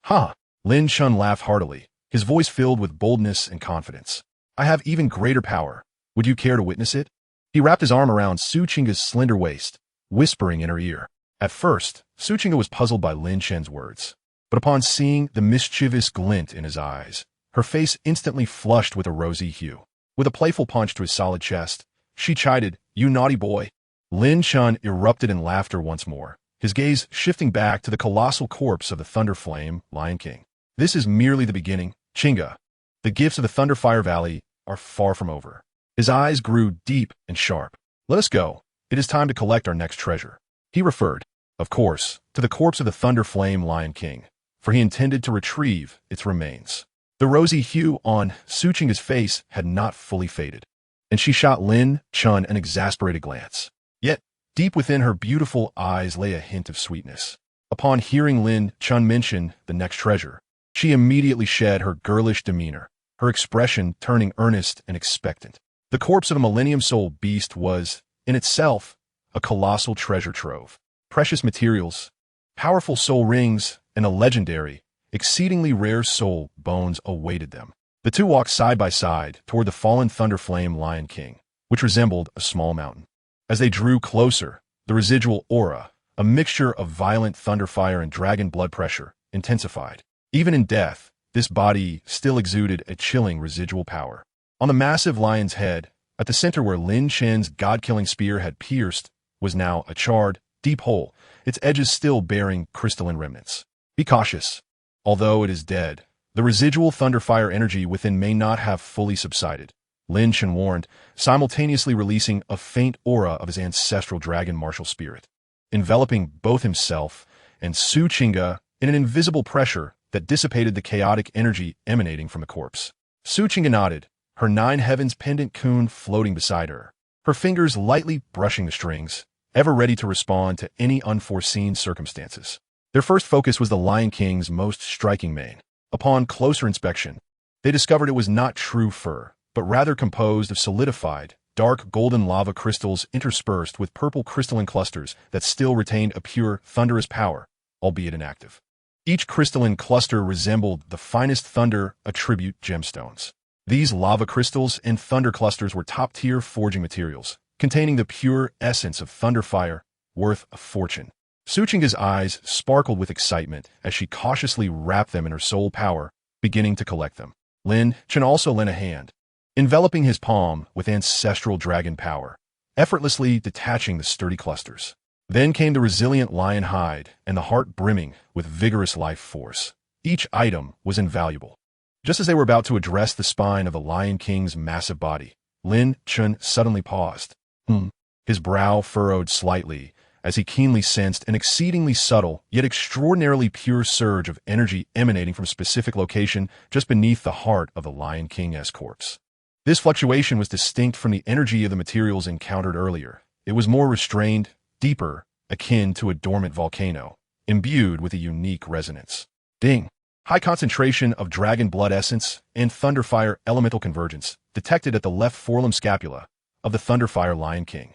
Ha! Lin Chen laughed heartily, his voice filled with boldness and confidence. I have even greater power. Would you care to witness it? He wrapped his arm around Su Chinga's slender waist, whispering in her ear. At first, Su Chinga was puzzled by Lin Chen's words. But upon seeing the mischievous glint in his eyes, her face instantly flushed with a rosy hue. With a playful punch to his solid chest, she chided, "You naughty boy." Lin Chen erupted in laughter once more, his gaze shifting back to the colossal corpse of the Thunder Flame, Lion King. This is merely the beginning, Chinga. The gifts of the Thunderfire Valley are far from over. His eyes grew deep and sharp. Let us go. It is time to collect our next treasure. He referred, of course, to the corpse of the Thunder Flame Lion King, for he intended to retrieve its remains. The rosy hue on Su Chinga's face had not fully faded, and she shot Lin Chen an exasperated glance. Yet, deep within her beautiful eyes lay a hint of sweetness. Upon hearing Lin Chen mention the next treasure, she immediately shed her girlish demeanor, her expression turning earnest and expectant. The corpse of a Millennium Soul beast was, in itself, a colossal treasure trove. Precious materials, powerful soul rings, and a legendary, exceedingly rare soul bones awaited them. The two walked side by side toward the fallen Thunder Flame Lion King, which resembled a small mountain. As they drew closer, the residual aura, a mixture of violent thunder fire and dragon blood pressure, intensified. Even in death, this body still exuded a chilling residual power. On the massive lion's head, at the center where Lin Chen's god-killing spear had pierced, was now a charred, deep hole, its edges still bearing crystalline remnants. Be cautious. Although it is dead, the residual thunderfire energy within may not have fully subsided, Lin Chen warned, simultaneously releasing a faint aura of his ancestral dragon martial spirit, enveloping both himself and Su Chinga in an invisible pressure that dissipated the chaotic energy emanating from the corpse. Su Chinga nodded, her nine heavens pendant kun floating beside her, her fingers lightly brushing the strings, ever ready to respond to any unforeseen circumstances. Their first focus was the Lion King's most striking mane. Upon closer inspection, they discovered it was not true fur, but rather composed of solidified, dark golden lava crystals interspersed with purple crystalline clusters that still retained a pure, thunderous power, albeit inactive. Each crystalline cluster resembled the finest thunder attribute gemstones. These lava crystals and thunder clusters were top-tier forging materials, containing the pure essence of thunder fire, worth a fortune. Su Chinga's eyes sparkled with excitement as she cautiously wrapped them in her soul power, beginning to collect them. Lin Chen also lent a hand, enveloping his palm with ancestral dragon power, effortlessly detaching the sturdy clusters. Then came the resilient lion hide and the heart brimming with vigorous life force. Each item was invaluable. Just as they were about to address the spine of the Lion King's massive body, Lin Chen suddenly paused. His brow furrowed slightly as he keenly sensed an exceedingly subtle yet extraordinarily pure surge of energy emanating from a specific location just beneath the heart of the Lion King's corpse. This fluctuation was distinct from the energy of the materials encountered earlier. It was more restrained, deeper, akin to a dormant volcano, imbued with a unique resonance. Ding! High concentration of dragon blood essence and thunderfire elemental convergence detected at the left forelimb scapula of the thunderfire Lion King.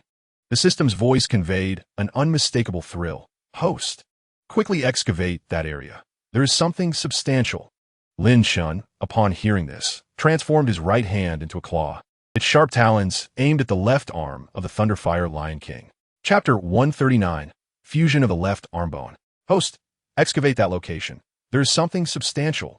The system's voice conveyed an unmistakable thrill. Host, quickly excavate that area. There is something substantial. Lin Chen, upon hearing this, transformed his right hand into a claw. Its sharp talons aimed at the left arm of the Thunderfire Lion King. Chapter 139. Fusion of the left arm bone. Host, excavate that location. There is something substantial.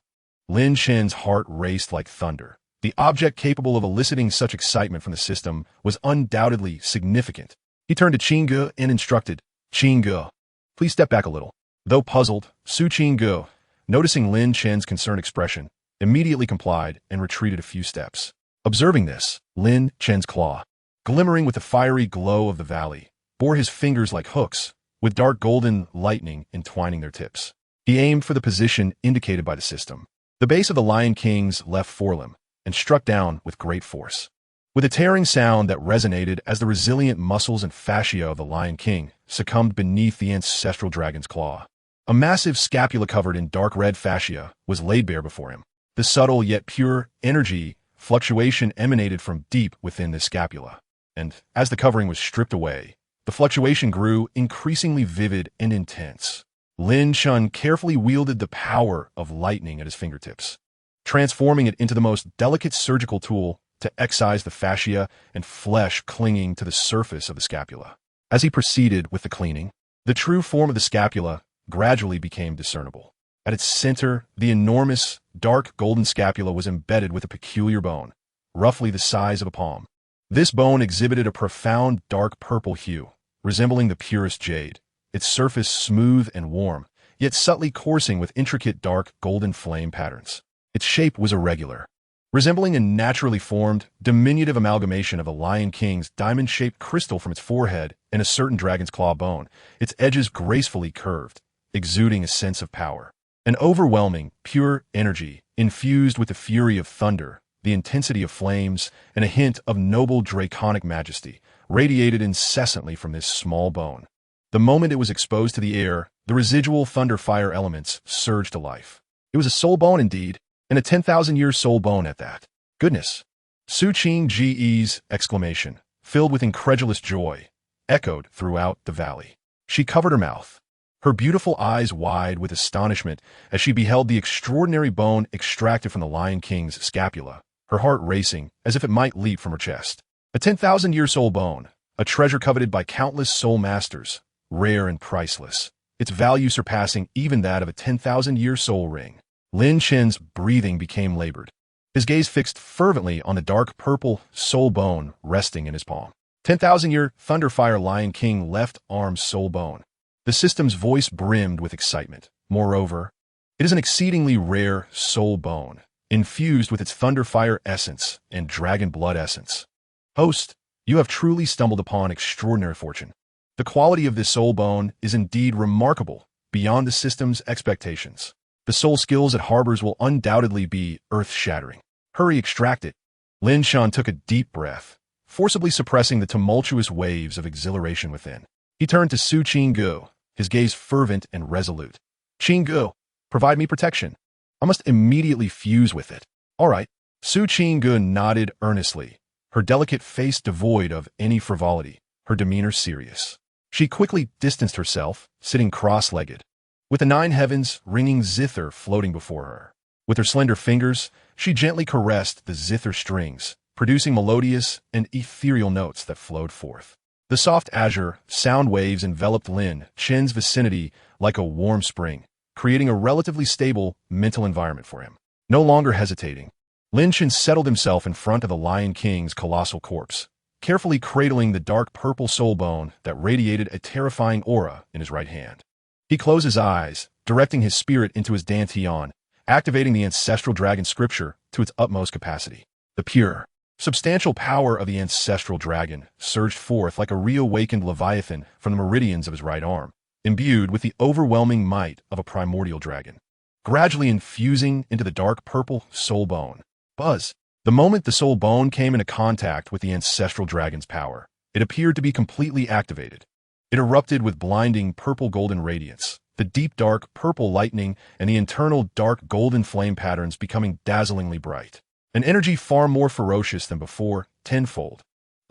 Lin Chen's heart raced like thunder. The object capable of eliciting such excitement from the system was undoubtedly significant. He turned to Qingge and instructed, Qingge, please step back a little. Though puzzled, Su Qingge, noticing Lin Chen's concerned expression, immediately complied and retreated a few steps. Observing this, Lin Chen's claw, glimmering with the fiery glow of the valley, bore his fingers like hooks, with dark golden lightning entwining their tips. He aimed for the position indicated by the system, the base of the Lion King's left forelimb, and struck down with great force. With a tearing sound that resonated as the resilient muscles and fascia of the Lion King succumbed beneath the ancestral dragon's claw. A massive scapula covered in dark red fascia was laid bare before him. The subtle yet pure energy fluctuation emanated from deep within the scapula, and as the covering was stripped away, the fluctuation grew increasingly vivid and intense. Lin Chen carefully wielded the power of lightning at his fingertips, transforming it into the most delicate surgical tool to excise the fascia and flesh clinging to the surface of the scapula. As he proceeded with the cleaning, the true form of the scapula gradually became discernible. At its center, the enormous, dark golden scapula was embedded with a peculiar bone, roughly the size of a palm. This bone exhibited a profound dark purple hue, resembling the purest jade, its surface smooth and warm, yet subtly coursing with intricate dark golden flame patterns. Its shape was irregular, resembling a naturally formed, diminutive amalgamation of a Lion King's diamond-shaped crystal from its forehead and a certain dragon's claw bone, its edges gracefully curved, exuding a sense of power. An overwhelming, pure energy, infused with the fury of thunder, the intensity of flames, and a hint of noble draconic majesty, radiated incessantly from this small bone. The moment it was exposed to the air, the residual thunder fire elements surged to life. It was a soul bone indeed, and a 10,000-year soul bone at that. Goodness! Su Qingge's exclamation, filled with incredulous joy, echoed throughout the valley. She covered her mouth, her beautiful eyes wide with astonishment as she beheld the extraordinary bone extracted from the Lion King's scapula, her heart racing as if it might leap from her chest. A 10,000-year soul bone, a treasure coveted by countless soul masters, rare and priceless, its value surpassing even that of a 10,000-year soul ring. Lin Chen's breathing became labored, his gaze fixed fervently on the dark purple soul bone resting in his palm. 10,000-year Thunderfire Lion King left arm soul bone. The system's voice brimmed with excitement. Moreover, it is an exceedingly rare soul bone, infused with its Thunderfire essence and dragon blood essence. Host, you have truly stumbled upon extraordinary fortune. The quality of this soul bone is indeed remarkable, beyond the system's expectations. The soul skills it harbors will undoubtedly be earth-shattering. Hurry, extract it. Lin Chen took a deep breath, forcibly suppressing the tumultuous waves of exhilaration within. He turned to Su Qingge, his gaze fervent and resolute. Qingge, provide me protection. I must immediately fuse with it. All right. Su Qingge nodded earnestly, her delicate face devoid of any frivolity, her demeanor serious. She quickly distanced herself, sitting cross-legged, with the 9 heavens ringing zither floating before her. With her slender fingers, she gently caressed the zither strings, producing melodious and ethereal notes that flowed forth. The soft azure sound waves enveloped Lin Chen's vicinity like a warm spring, creating a relatively stable mental environment for him. No longer hesitating, Lin Chen settled himself in front of the Lion King's colossal corpse, carefully cradling the dark purple soul bone that radiated a terrifying aura in his right hand. He closed his eyes, directing his spirit into his dantian, activating the ancestral dragon scripture to its utmost capacity. The pure, substantial power of the ancestral dragon surged forth like a reawakened leviathan from the meridians of his right arm, imbued with the overwhelming might of a primordial dragon, gradually infusing into the dark purple soul bone. Buzz! The moment the soul bone came into contact with the ancestral dragon's power, it appeared to be completely activated. It erupted with blinding purple-golden radiance, the deep dark purple lightning and the internal dark golden flame patterns becoming dazzlingly bright. An energy far more ferocious than before, tenfold,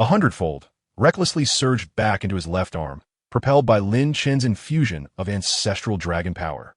100-fold, recklessly surged back into his left arm, propelled by Lin Chen's infusion of ancestral dragon power.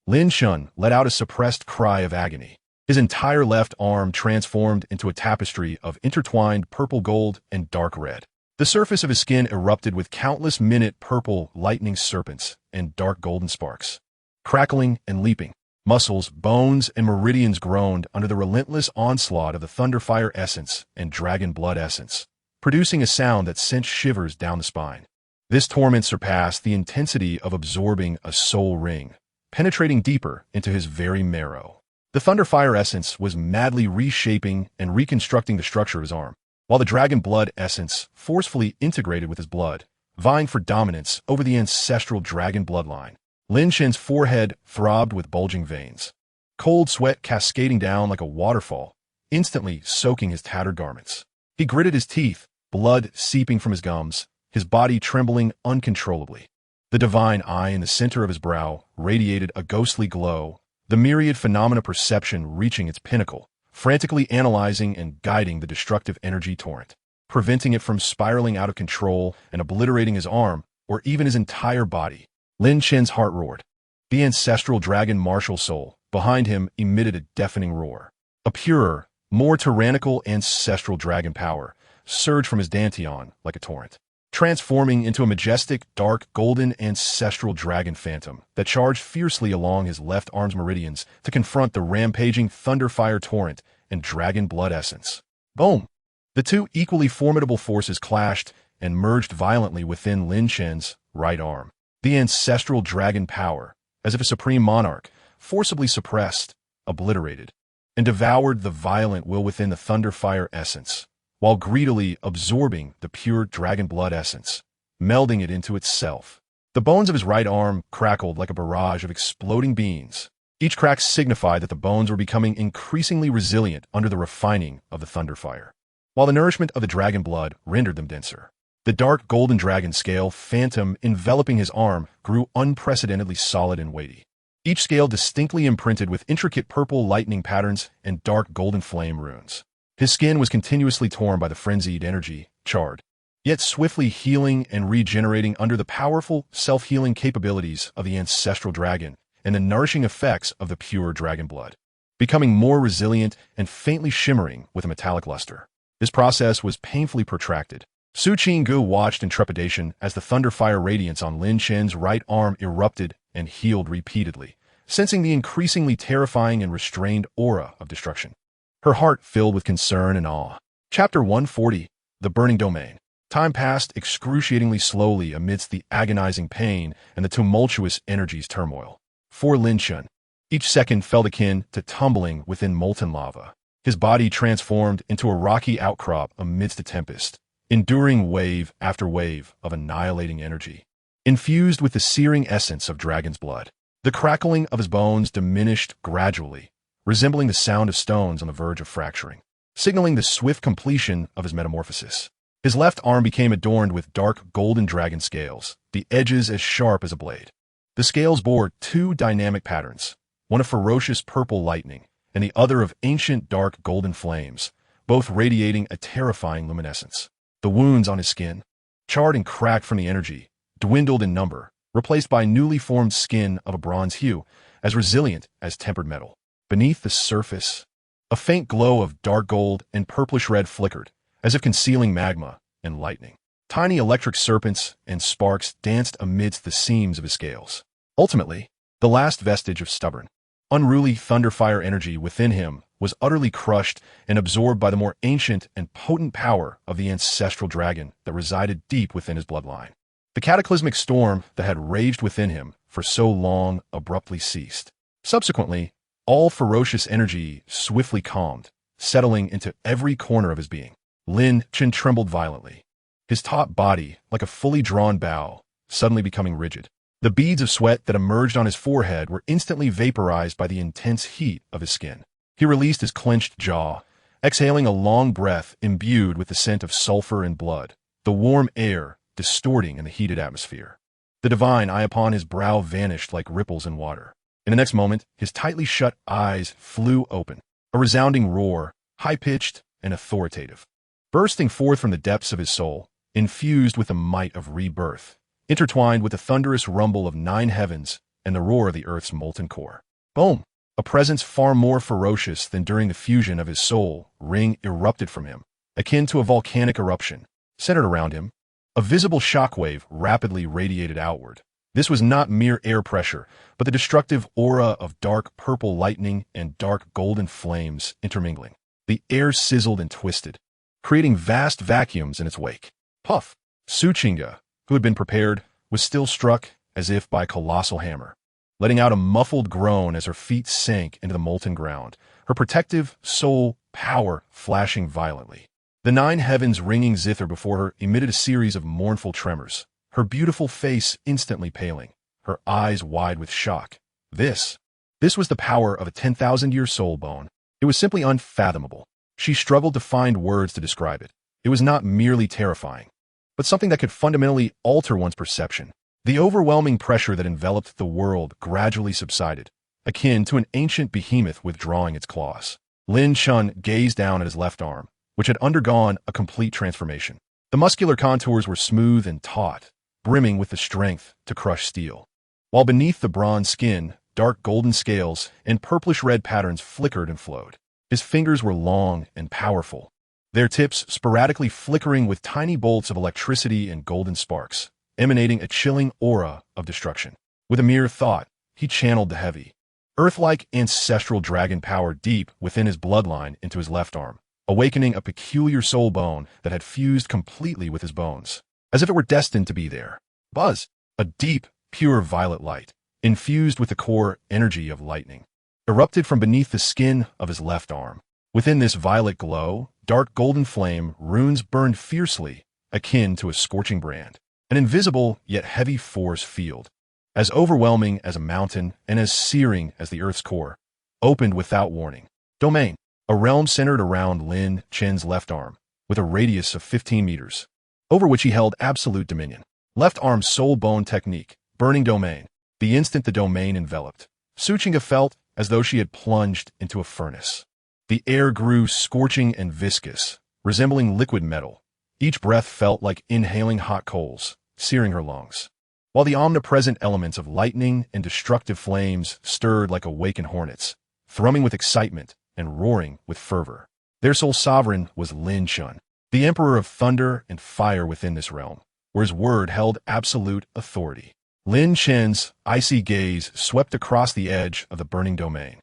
Lin Chen let out a suppressed cry of agony. His entire left arm transformed into a tapestry of intertwined purple gold and dark red. The surface of his skin erupted with countless minute purple lightning serpents and dark golden sparks. Crackling and leaping, muscles, bones, and meridians groaned under the relentless onslaught of the thunderfire essence and dragon blood essence, producing a sound that sent shivers down the spine. This torment surpassed the intensity of absorbing a soul ring, penetrating deeper into his very marrow. The thunderfire essence was madly reshaping and reconstructing the structure of his arm, while the dragon blood essence forcefully integrated with his blood, vying for dominance over the ancestral dragon bloodline. Lin Chen's forehead throbbed with bulging veins, cold sweat cascading down like a waterfall, instantly soaking his tattered garments. He gritted his teeth, blood seeping from his gums, his body trembling uncontrollably. The divine eye in the center of his brow radiated a ghostly glow, the myriad phenomena perception reaching its pinnacle, frantically analyzing and guiding the destructive energy torrent, preventing it from spiraling out of control and obliterating his arm or even his entire body. Lin Chen's heart roared. The ancestral dragon martial soul behind him emitted a deafening roar. A purer, more tyrannical ancestral dragon power surged from his dantian like a torrent, transforming into a majestic, dark, golden ancestral dragon phantom that charged fiercely along his left arm's meridians to confront the rampaging thunderfire torrent and dragon blood essence. Boom! The two equally formidable forces clashed and merged violently within Lin Chen's right arm. The ancestral dragon power, as if a supreme monarch, forcibly suppressed, obliterated, and devoured the violent will within the thunderfire essence, while greedily absorbing the pure dragon blood essence, melding it into itself. The bones of his right arm crackled like a barrage of exploding beans. Each crack signified that the bones were becoming increasingly resilient under the refining of the thunderfire, while the nourishment of the dragon blood rendered them denser. The dark golden dragon scale phantom enveloping his arm grew unprecedentedly solid and weighty, each scale distinctly imprinted with intricate purple lightning patterns and dark golden flame runes. His skin was continuously torn by the frenzied energy, charred, yet swiftly healing and regenerating under the powerful, self-healing capabilities of the ancestral dragon and the nourishing effects of the pure dragon blood, becoming more resilient and faintly shimmering with a metallic luster. This process was painfully protracted. Su Qinggu watched in trepidation as the thunderfire radiance on Lin Chen's right arm erupted and healed repeatedly, sensing the increasingly terrifying and restrained aura of destruction. Her heart filled with concern and awe. Chapter 140, The Burning Domain. Time passed excruciatingly slowly amidst the agonizing pain and the tumultuous energy's turmoil. For Lin Chen, each second felt akin to tumbling within molten lava. His body transformed into a rocky outcrop amidst a tempest, enduring wave after wave of annihilating energy, infused with the searing essence of dragon's blood. The crackling of his bones diminished gradually, resembling the sound of stones on the verge of fracturing, signaling the swift completion of his metamorphosis. His left arm became adorned with dark golden dragon scales, the edges as sharp as a blade. The scales bore two dynamic patterns, one of ferocious purple lightning and the other of ancient dark golden flames, both radiating a terrifying luminescence. The wounds on his skin, charred and cracked from the energy, dwindled in number, replaced by newly formed skin of a bronze hue, as resilient as tempered metal. Beneath the surface, a faint glow of dark gold and purplish red flickered, as if concealing magma and lightning. Tiny electric serpents and sparks danced amidst the seams of his scales. Ultimately, the last vestige of stubborn, unruly thunderfire energy within him was utterly crushed and absorbed by the more ancient and potent power of the ancestral dragon that resided deep within his bloodline. The cataclysmic storm that had raged within him for so long abruptly ceased. Subsequently, all ferocious energy swiftly calmed, settling into every corner of his being. Lin Chen trembled violently, his taut body, like a fully drawn bow, suddenly becoming rigid. The beads of sweat that emerged on his forehead were instantly vaporized by the intense heat of his skin. He released his clenched jaw, exhaling a long breath imbued with the scent of sulfur and blood, the warm air distorting in the heated atmosphere. The divine eye upon his brow vanished like ripples in water. In the next moment, his tightly shut eyes flew open, a resounding roar, high-pitched and authoritative, bursting forth from the depths of his soul, infused with the might of rebirth, intertwined with the thunderous rumble of 9 heavens and the roar of the Earth's molten core. Boom! A presence far more ferocious than during the fusion of his soul ring erupted from him, akin to a volcanic eruption. Centered around him, a visible shockwave rapidly radiated outward. This was not mere air pressure, but the destructive aura of dark purple lightning and dark golden flames intermingling. The air sizzled and twisted, creating vast vacuums in its wake. Puff! Suchinga, who had been prepared, was still struck as if by a colossal hammer, letting out a muffled groan as her feet sank into the molten ground, her protective soul power flashing violently. The nine heavens ringing zither before her emitted a series of mournful tremors, her beautiful face instantly paling, her eyes wide with shock. This was the power of a 10,000-year soul bone. It was simply unfathomable. She struggled to find words to describe it. It was not merely terrifying, but something that could fundamentally alter one's perception. The overwhelming pressure that enveloped the world gradually subsided, akin to an ancient behemoth withdrawing its claws. Lin Chen gazed down at his left arm, which had undergone a complete transformation. The muscular contours were smooth and taut, brimming with the strength to crush steel, while beneath the bronze skin, dark golden scales and purplish-red patterns flickered and flowed. His fingers were long and powerful, their tips sporadically flickering with tiny bolts of electricity and golden sparks, emanating a chilling aura of destruction. With a mere thought, he channeled the heavy, earth-like ancestral dragon power deep within his bloodline into his left arm, awakening a peculiar soul bone that had fused completely with his bones, as if it were destined to be there. Buzz! A deep, pure violet light, infused with the core energy of lightning, erupted from beneath the skin of his left arm. Within this violet glow, dark golden flame runes burned fiercely, akin to a scorching brand. An invisible yet heavy force field, as overwhelming as a mountain and as searing as the Earth's core, opened without warning. Domain. A realm centered around Lin Chen's left arm, with a radius of 15 meters, over which he held absolute dominion. Left arm soul bone technique, burning domain. The instant the domain enveloped, Suchinga felt as though she had plunged into a furnace. The air grew scorching and viscous, resembling liquid metal. Each breath felt like inhaling hot coals, searing her lungs, while the omnipresent elements of lightning and destructive flames stirred like awakened hornets, thrumming with excitement and roaring with fervor. Their sole sovereign was Lin Chen, the emperor of thunder and fire within this realm, where his word held absolute authority. Lin Chen's icy gaze swept across the edge of the burning domain,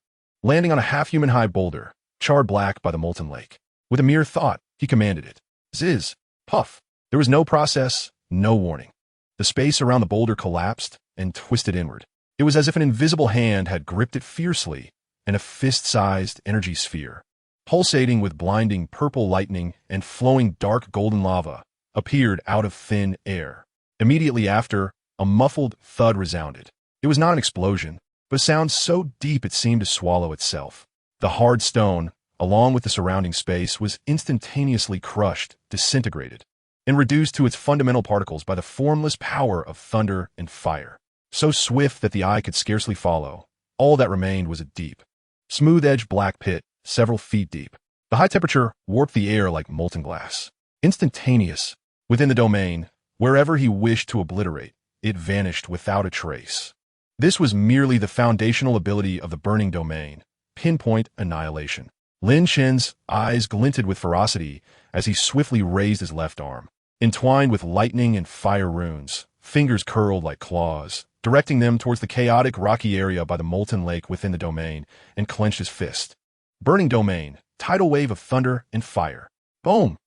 landing on a half-human-high boulder, charred black by the molten lake. With a mere thought, he commanded it. Ziz! Puff! There was no process, no warning. The space around the boulder collapsed and twisted inward. It was as if an invisible hand had gripped it fiercely, and a fist-sized energy sphere, pulsating with blinding purple lightning and flowing dark golden lava, appeared out of thin air. Immediately after, a muffled thud resounded. It was not an explosion, but a sound so deep it seemed to swallow itself. The hard stone, along with the surrounding space, was instantaneously crushed, disintegrated, and reduced to its fundamental particles by the formless power of thunder and fire. So swift that the eye could scarcely follow, all that remained was a deep, smooth-edged black pit, several feet deep. The high temperature warped the air like molten glass. Instantaneous, within the domain, wherever he wished to obliterate, it vanished without a trace. This was merely the foundational ability of the burning domain, pinpoint annihilation. Lin Chen's eyes glinted with ferocity as he swiftly raised his left arm, entwined with lightning and fire runes, fingers curled like claws, directing them towards the chaotic rocky area by the molten lake within the domain, and clenched his fist. Burning domain, tidal wave of thunder and fire. Boom!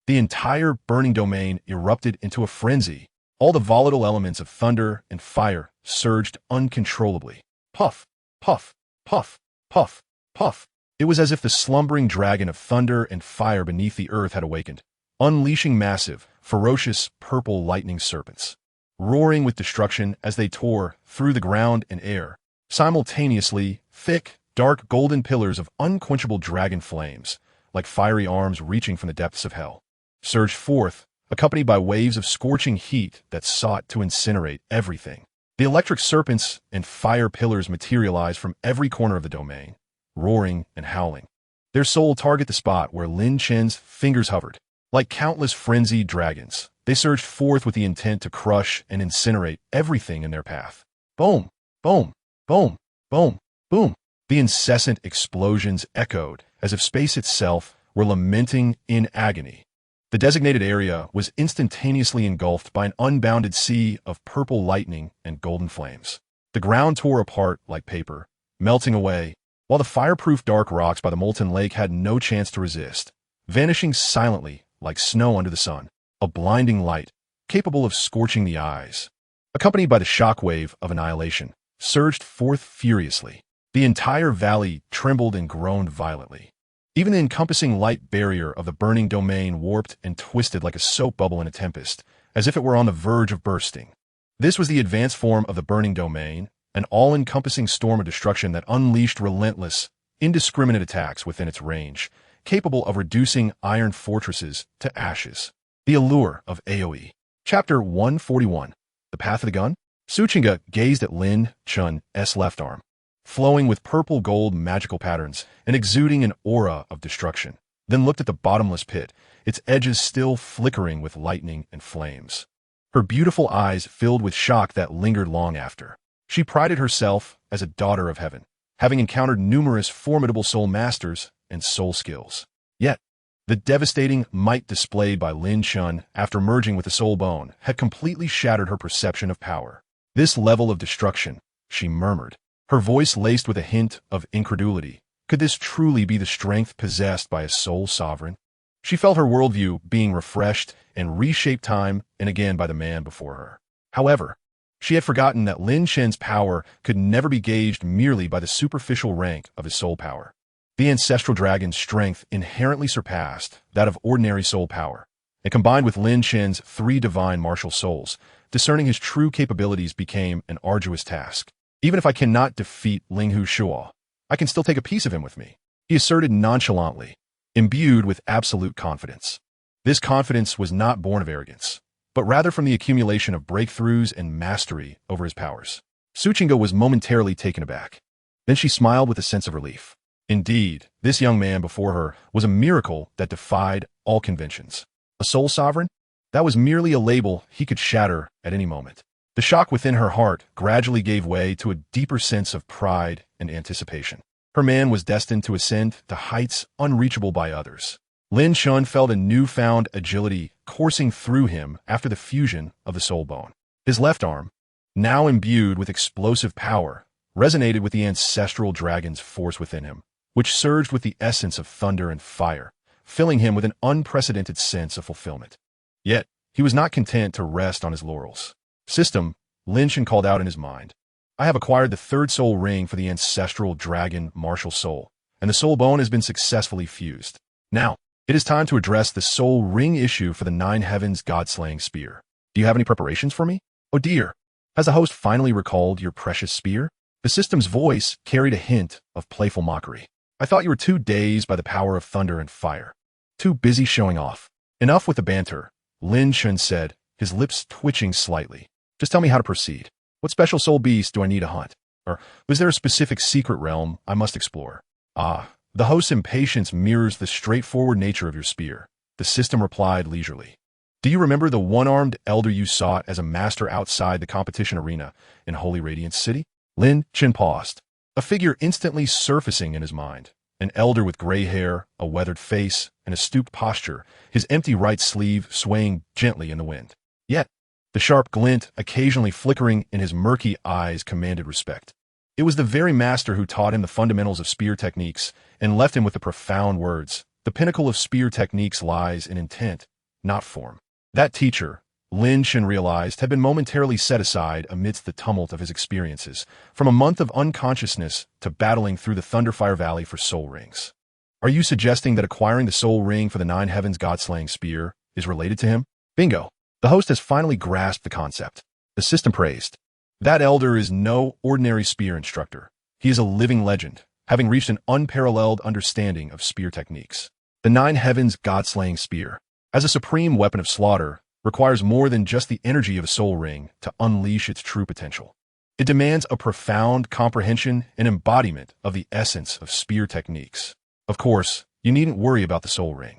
The entire burning domain erupted into a frenzy. All the volatile elements of thunder and fire surged uncontrollably. Puff, puff, puff, puff, puff. It was as if the slumbering dragon of thunder and fire beneath the earth had awakened, unleashing massive, ferocious purple lightning serpents, roaring with destruction as they tore through the ground and air. Simultaneously, thick, dark golden pillars of unquenchable dragon flames, like fiery arms reaching from the depths of hell, surged forth, accompanied by waves of scorching heat that sought to incinerate everything. The electric serpents and fire pillars materialized from every corner of the domain, roaring and howling. Their sole target the spot where Lin Chen's fingers hovered. Like countless frenzied dragons, they surged forth with the intent to crush and incinerate everything in their path. Boom! Boom, boom, boom, boom. The incessant explosions echoed as if space itself were lamenting in agony. The designated area was instantaneously engulfed by an unbounded sea of purple lightning and golden flames. The ground tore apart like paper, melting away, while the fireproof dark rocks by the molten lake had no chance to resist, vanishing silently like snow under the sun, a blinding light, capable of scorching the eyes. Accompanied by the shockwave of annihilation, surged forth furiously. The entire valley trembled and groaned violently. Even the encompassing light barrier of the burning domain warped and twisted like a soap bubble in a tempest, as if it were on the verge of bursting. This was the advanced form of the burning domain, an all-encompassing storm of destruction that unleashed relentless, indiscriminate attacks within its range, capable of reducing iron fortresses to ashes. The allure of AoE. Chapter 141. The Path of the Gun? Suchinga gazed at Lin Chen's left arm, flowing with purple-gold magical patterns and exuding an aura of destruction, then looked at the bottomless pit, its edges still flickering with lightning and flames. Her beautiful eyes filled with shock that lingered long after. She prided herself as a daughter of heaven, having encountered numerous formidable soul masters and soul skills. Yet, the devastating might displayed by Lin Chen after merging with the soul bone had completely shattered her perception of power. This level of destruction, she murmured, her voice laced with a hint of incredulity. Could this truly be the strength possessed by a soul sovereign? She felt her worldview being refreshed and reshaped time and again by the man before her. However, she had forgotten that Lin Chen's power could never be gauged merely by the superficial rank of his soul power. The ancestral dragon's strength inherently surpassed that of ordinary soul power, and combined with Lin Chen's 3 divine martial souls, discerning his true capabilities became an arduous task. Even if I cannot defeat Linghu Shuo, I can still take a piece of him with me, he asserted nonchalantly, imbued with absolute confidence. This confidence was not born of arrogance, but rather from the accumulation of breakthroughs and mastery over his powers. Suchinga was momentarily taken aback. Then she smiled with a sense of relief. Indeed, this young man before her was a miracle that defied all conventions. A soul sovereign? That was merely a label he could shatter at any moment. The shock within her heart gradually gave way to a deeper sense of pride and anticipation. Her man was destined to ascend to heights unreachable by others. Lin Chen felt a newfound agility coursing through him after the fusion of the soul bone. His left arm, now imbued with explosive power, resonated with the ancestral dragon's force within him, which surged with the essence of thunder and fire, filling him with an unprecedented sense of fulfillment. Yet, he was not content to rest on his laurels. System, Lin Chen called out in his mind. I have acquired the 3rd soul ring for the ancestral dragon martial soul, and the soul bone has been successfully fused. Now, it is time to address the soul ring issue for the 9 heavens god-slaying spear. Do you have any preparations for me? Oh dear, has the host finally recalled your precious spear? The system's voice carried a hint of playful mockery. I thought you were too dazed by the power of thunder and fire, too busy showing off. Enough with the banter, Lin Chen said, his lips twitching slightly. Just tell me how to proceed. What special soul beast do I need to hunt? Or was there a specific secret realm I must explore? Ah, the host's impatience mirrors the straightforward nature of your spear. The system replied leisurely. Do you remember the one-armed elder you sought as a master outside the competition arena in Holy Radiance City? Lin Chen paused, a figure instantly surfacing in his mind. An elder with gray hair, a weathered face, and a stooped posture, his empty right sleeve swaying gently in the wind. Yet, the sharp glint occasionally flickering in his murky eyes commanded respect. It was the very master who taught him the fundamentals of spear techniques and left him with the profound words, the pinnacle of spear techniques lies in intent, not form. That teacher, Lin Chen realized, had been momentarily set aside amidst the tumult of his experiences, from a month of unconsciousness to battling through the Thunderfire Valley for soul rings. Are you suggesting that acquiring the soul ring for the 9 heavens god-slaying spear is related to him? Bingo. The host has finally grasped the concept. The system praised. That elder is no ordinary spear instructor. He is a living legend, having reached an unparalleled understanding of spear techniques. The 9 heavens god-slaying spear, as a supreme weapon of slaughter, requires more than just the energy of a soul ring to unleash its true potential. It demands a profound comprehension and embodiment of the essence of spear techniques. Of course, you needn't worry about the soul ring.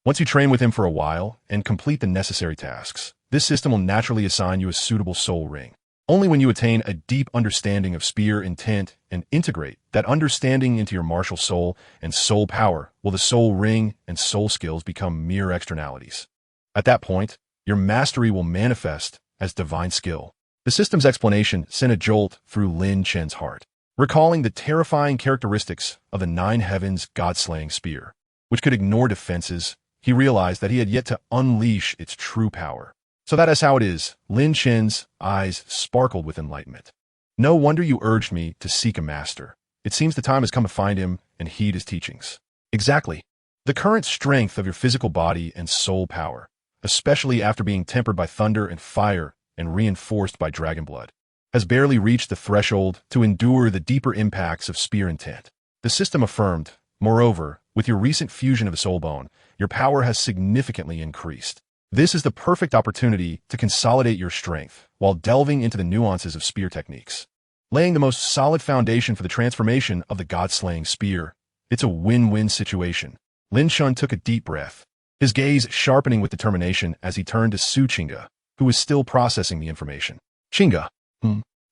Once you train with him for a while and complete the necessary tasks, this system will naturally assign you a suitable soul ring. Only when you attain a deep understanding of spear intent and integrate that understanding into your martial soul and soul power will the soul ring and soul skills become mere externalities. At that point, your mastery will manifest as divine skill. The system's explanation sent a jolt through Lin Chen's heart. Recalling the terrifying characteristics of the Nine Heavens God-slaying spear, which could ignore defenses, he realized that he had yet to unleash its true power. So that is how it is. Lin Chen's eyes sparkled with enlightenment. No wonder you urged me to seek a master. It seems the time has come to find him and heed his teachings. Exactly. The current strength of your physical body and soul power, especially after being tempered by thunder and fire and reinforced by dragon blood, has barely reached the threshold to endure the deeper impacts of spear intent. The system affirmed, moreover, with your recent fusion of the soul bone, your power has significantly increased. This is the perfect opportunity to consolidate your strength while delving into the nuances of spear techniques. Laying the most solid foundation for the transformation of the god-slaying spear. It's a win-win situation. Lin Chen took a deep breath, his gaze sharpening with determination as he turned to Su Qingge, who was still processing the information. Qingge.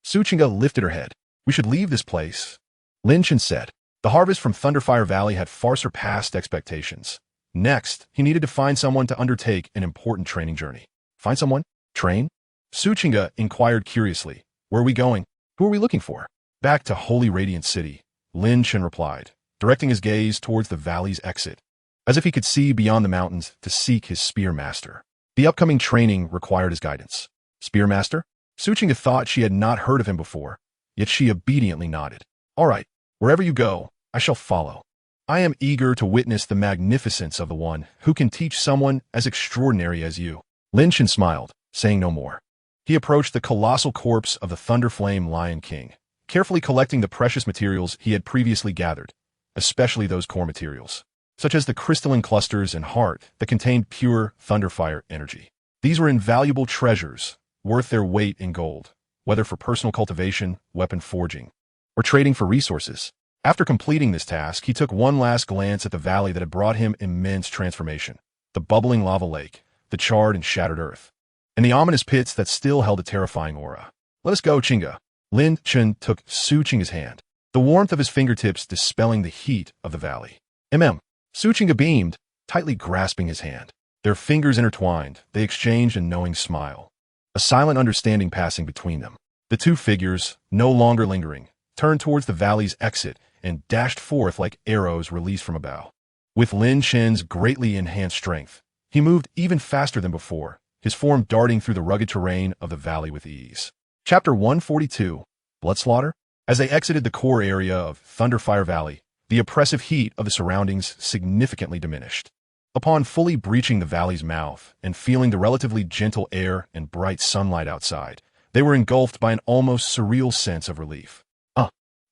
Su Qingge lifted her head. We should leave this place, Lin Chen said. The harvest from Thunderfire Valley had far surpassed expectations. Next, he needed to find someone to undertake an important training journey. Find someone? Train? Su Qingge inquired curiously. Where are we going? Who are we looking for? Back to Holy Radiant City, Lin Chen replied, directing his gaze towards the valley's exit, as if he could see beyond the mountains to seek his spear master. The upcoming training required his guidance. Spear master? Su Qingge thought she had not heard of him before, yet she obediently nodded. All right, wherever you go, I shall follow. I am eager to witness the magnificence of the one who can teach someone as extraordinary as you. Lin Chen smiled, saying no more. He approached the colossal corpse of the Thunderflame Lion King, carefully collecting the precious materials he had previously gathered, especially those core materials, such as the crystalline clusters and heart that contained pure Thunderfire energy. These were invaluable treasures, worth their weight in gold, whether for personal cultivation, weapon forging, or trading for resources. After completing this task, he took one last glance at the valley that had brought him immense transformation, the bubbling lava lake, the charred and shattered earth, and the ominous pits that still held a terrifying aura. Let us go, Qingge. Lin Chen took Su Qingge's hand, the warmth of his fingertips dispelling the heat of the valley. Su Qingge beamed, tightly grasping his hand. Their fingers intertwined, they exchanged a knowing smile, a silent understanding passing between them. The two figures, no longer lingering, turned towards the valley's exit and dashed forth like arrows released from a bow. With Lin Chen's greatly enhanced strength, he moved even faster than before, his form darting through the rugged terrain of the valley with ease. Chapter 142, Bloodslaughter? As they exited the core area of Thunderfire Valley, the oppressive heat of the surroundings significantly diminished. Upon fully breaching the valley's mouth and feeling the relatively gentle air and bright sunlight outside, they were engulfed by an almost surreal sense of relief.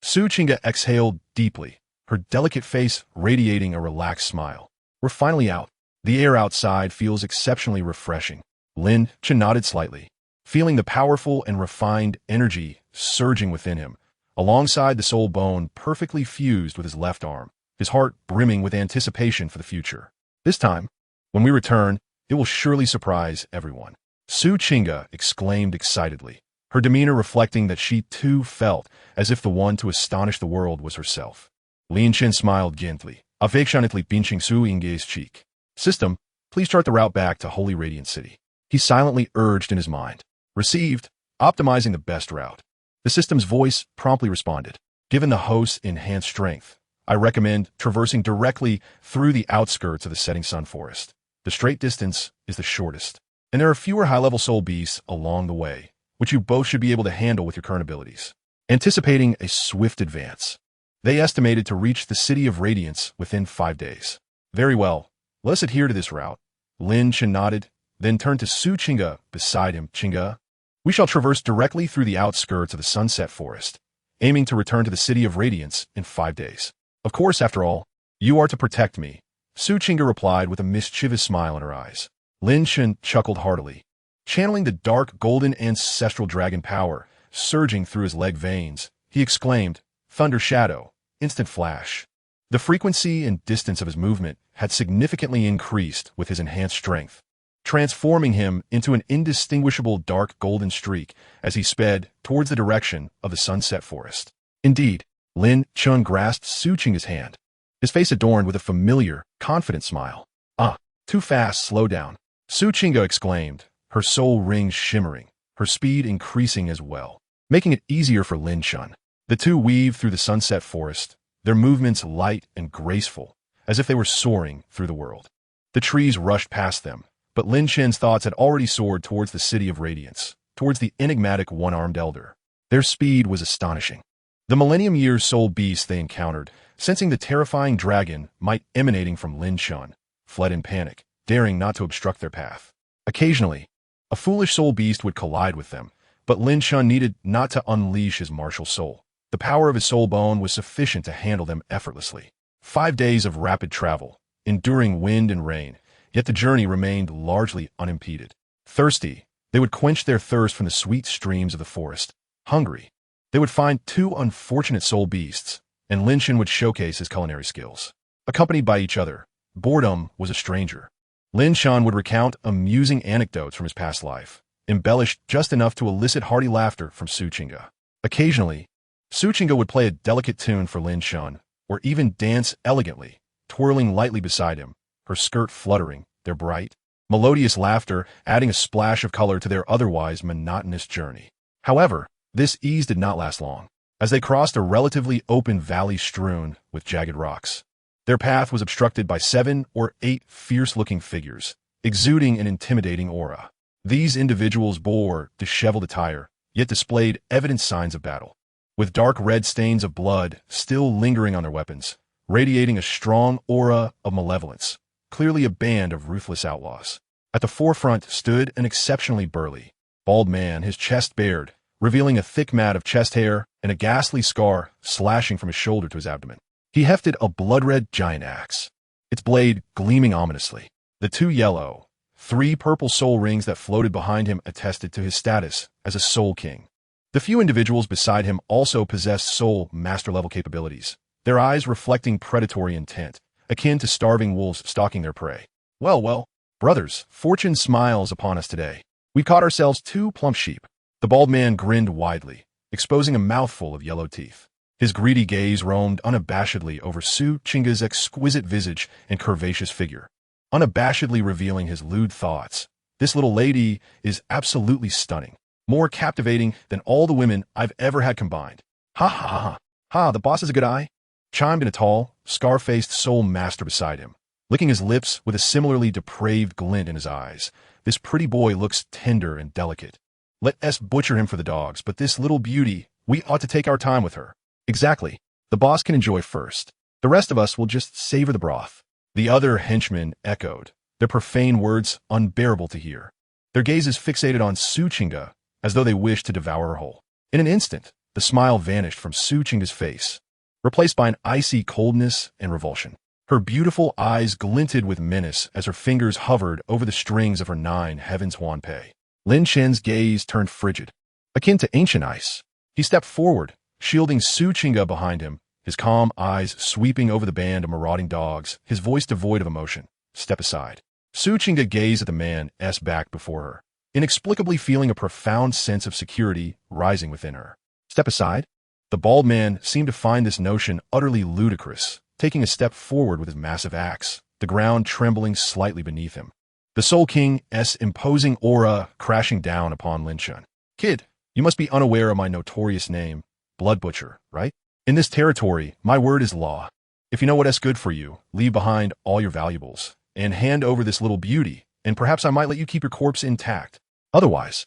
Su Qingge exhaled deeply, her delicate face radiating a relaxed smile. We're finally out. The air outside feels exceptionally refreshing. Lin Chen nodded slightly, feeling the powerful and refined energy surging within him, alongside the soul bone perfectly fused with his left arm, his heart brimming with anticipation for the future. This time, when we return, it will surely surprise everyone. Su Qingge exclaimed excitedly, her demeanor reflecting that she too felt as if the one to astonish the world was herself. Lin Chen smiled gently, affectionately pinching Su Qingge's cheek. System, please chart the route back to Holy Radiant City. He silently urged in his mind. Received, optimizing the best route. The system's voice promptly responded. Given the host's enhanced strength, I recommend traversing directly through the outskirts of the setting sun forest. The straight distance is the shortest, and there are fewer high-level soul beasts along the way, which you both should be able to handle with your current abilities. Anticipating a swift advance, they estimated to reach the City of Radiance within 5 days. Very well, let us adhere to this route. Lin Chen nodded, then turned to Su Qingge beside him. Qingge, we shall traverse directly through the outskirts of the Sunset Forest, aiming to return to the City of Radiance in 5 days. Of course, after all, you are to protect me, Su Qingge replied with a mischievous smile in her eyes. Lin Chen chuckled heartily, channeling the dark golden ancestral dragon power surging through his leg veins. He exclaimed, Thunder Shadow, instant flash. The frequency and distance of his movement had significantly increased with his enhanced strength. transforming him into an indistinguishable dark golden streak as he sped towards the direction of the sunset forest. Indeed, Lin Chen grasped Su Qing's hand, his face adorned with a familiar, confident smile. "Ah, too fast, slow down," Su Qing exclaimed, her soul rings shimmering, her speed increasing as well, making it easier for Lin Chen. The two weaved through the sunset forest, their movements light and graceful, as if they were soaring through the world. The trees rushed past them, but Lin Chen's thoughts had already soared towards the City of Radiance, towards the enigmatic one-armed elder. Their speed was astonishing. The Millennium Year's soul beast they encountered, sensing the terrifying dragon might emanating from Lin Chen, fled in panic, daring not to obstruct their path. Occasionally, a foolish soul beast would collide with them, but Lin Chen needed not to unleash his martial soul. The power of his soul bone was sufficient to handle them effortlessly. 5 days of rapid travel, enduring wind and rain, yet the journey remained largely unimpeded. Thirsty, they would quench their thirst from the sweet streams of the forest. Hungry, they would find 2 unfortunate soul beasts, and Lin Chen would showcase his culinary skills. Accompanied by each other, boredom was a stranger. Lin Chen would recount amusing anecdotes from his past life, embellished just enough to elicit hearty laughter from Su Qing. Occasionally, Su Qing would play a delicate tune for Lin Chen, or even dance elegantly, twirling lightly beside him, her skirt fluttering, their bright, melodious laughter adding a splash of color to their otherwise monotonous journey. However, this ease did not last long. As they crossed a relatively open valley strewn with jagged rocks, their path was obstructed by 7 or 8 fierce-looking figures, exuding an intimidating aura. These individuals bore disheveled attire, yet displayed evident signs of battle, with dark red stains of blood still lingering on their weapons, radiating a strong aura of malevolence, clearly a band of ruthless outlaws. At the forefront stood an exceptionally burly, bald man, his chest bared, revealing a thick mat of chest hair and a ghastly scar slashing from his shoulder to his abdomen. He hefted a blood-red giant axe, its blade gleaming ominously. The 2 yellow, 3 purple soul rings that floated behind him attested to his status as a soul king. The few individuals beside him also possessed soul master-level capabilities, their eyes reflecting predatory intent, akin to starving wolves stalking their prey. Well, brothers, fortune smiles upon us today. We've caught ourselves 2 plump sheep." The bald man grinned widely, exposing a mouthful of yellow teeth. His greedy gaze roamed unabashedly over Su Qing's exquisite visage and curvaceous figure, unabashedly revealing his lewd thoughts. "This little lady is absolutely stunning. More captivating than all the women I've ever had combined." "Ha ha ha ha. Ha, the boss has a good eye," chimed in a tall, scar-faced soul master beside him, licking his lips with a similarly depraved glint in his eyes. "This pretty boy looks tender and delicate. Let us butcher him for the dogs, but this little beauty, we ought to take our time with her." "Exactly. The boss can enjoy first. The rest of us will just savor the broth." The other henchmen echoed, their profane words unbearable to hear, their gazes fixated on Su Qing as though they wished to devour her whole. In an instant, the smile vanished from Su Qing's face, replaced by an icy coldness and revulsion. Her beautiful eyes glinted with menace as her fingers hovered over the strings of her 9 heavens Huanpei. Lin Chen's gaze turned frigid, akin to ancient ice. He stepped forward, shielding Su Qing behind him, his calm eyes sweeping over the band of marauding dogs, his voice devoid of emotion. "Step aside." Su Qing gazed at the man's back before her, inexplicably feeling a profound sense of security rising within her. "Step aside?" The bald man seemed to find this notion utterly ludicrous, taking a step forward with his massive axe, the ground trembling slightly beneath him. The Soul King's imposing aura crashing down upon Lin Chen. "Kid, you must be unaware of my notorious name, Blood Butcher, right? In this territory, my word is law. If you know what's good for you, leave behind all your valuables, and hand over this little beauty, and perhaps I might let you keep your corpse intact. Otherwise..."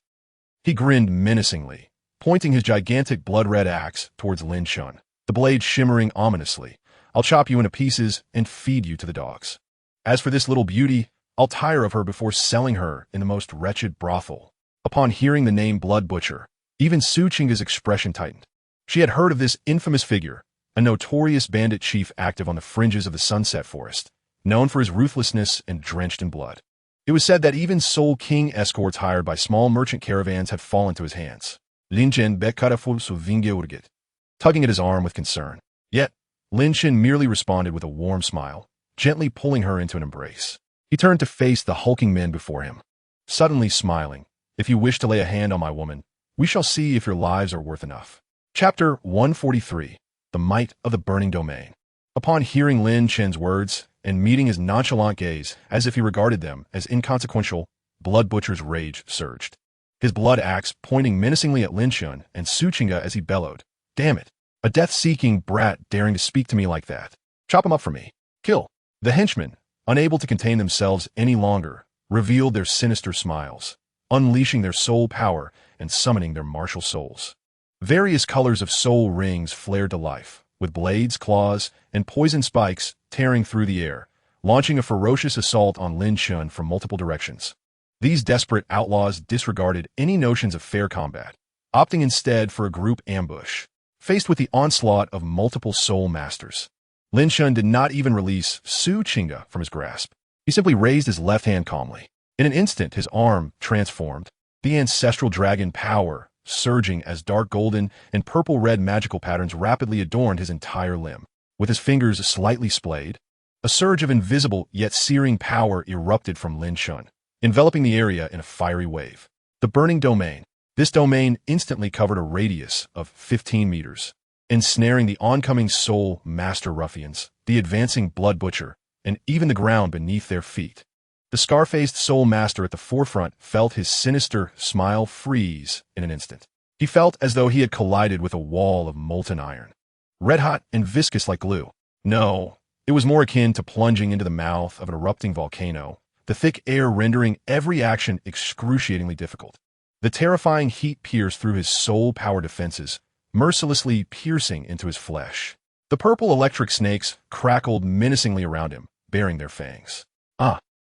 He grinned menacingly, pointing his gigantic blood-red axe towards Lin Chen, the blade shimmering ominously. "I'll chop you into pieces and feed you to the dogs. As for this little beauty, I'll tire of her before selling her in the most wretched brothel." Upon hearing the name Blood Butcher, even Su Qing's expression tightened. She had heard of this infamous figure, a notorious bandit chief active on the fringes of the Sunset Forest, known for his ruthlessness and drenched in blood. It was said that even Soul King escorts hired by small merchant caravans had fallen to his hands. Lin Chen bekkarafull så vinge urget, tugging at his arm with concern. Yet, Lin Chen merely responded with a warm smile, gently pulling her into an embrace. He turned to face the hulking men before him, suddenly smiling. If you wish to lay a hand on my woman, we shall see if your lives are worth enough. Chapter 143. The Might of the Burning Domain. Upon hearing Lin Chen's words and meeting his nonchalant gaze as if he regarded them as inconsequential, Blood Butcher's rage surged. His blood axe pointing menacingly at Lin Chen and Su Qingge as he bellowed, "Damn it! A death-seeking brat daring to speak to me like that. Chop him up for me. Kill." The henchmen, unable to contain themselves any longer, revealed their sinister smiles, unleashing their soul power and summoning their martial souls. Various colors of soul rings flared to life, with blades, claws, and poison spikes tearing through the air, launching a ferocious assault on Lin Chen from multiple directions. These desperate outlaws disregarded any notions of fair combat, opting instead for a group ambush. Faced with the onslaught of multiple soul masters, Lin Chen did not even release Su Qingge from his grasp. He simply raised his left hand calmly. In an instant, his arm transformed, the ancestral dragon power surging as dark golden and purple-red magical patterns rapidly adorned his entire limb. With his fingers slightly splayed, a surge of invisible yet searing power erupted from Lin Chen, enveloping the area in a fiery wave. The Burning Domain. This domain instantly covered a radius of 15 meters, ensnaring the oncoming soul master ruffians, the advancing Blood Butcher, and even the ground beneath their feet. The scar-faced soul master at the forefront felt his sinister smile freeze in an instant. He felt as though he had collided with a wall of molten iron, red-hot and viscous like glue. No, it was more akin to plunging into the mouth of an erupting volcano, the thick air rendering every action excruciatingly difficult. The terrifying heat pierced through his soul power defenses, mercilessly piercing into his flesh. The purple electric snakes crackled menacingly around him, baring their fangs.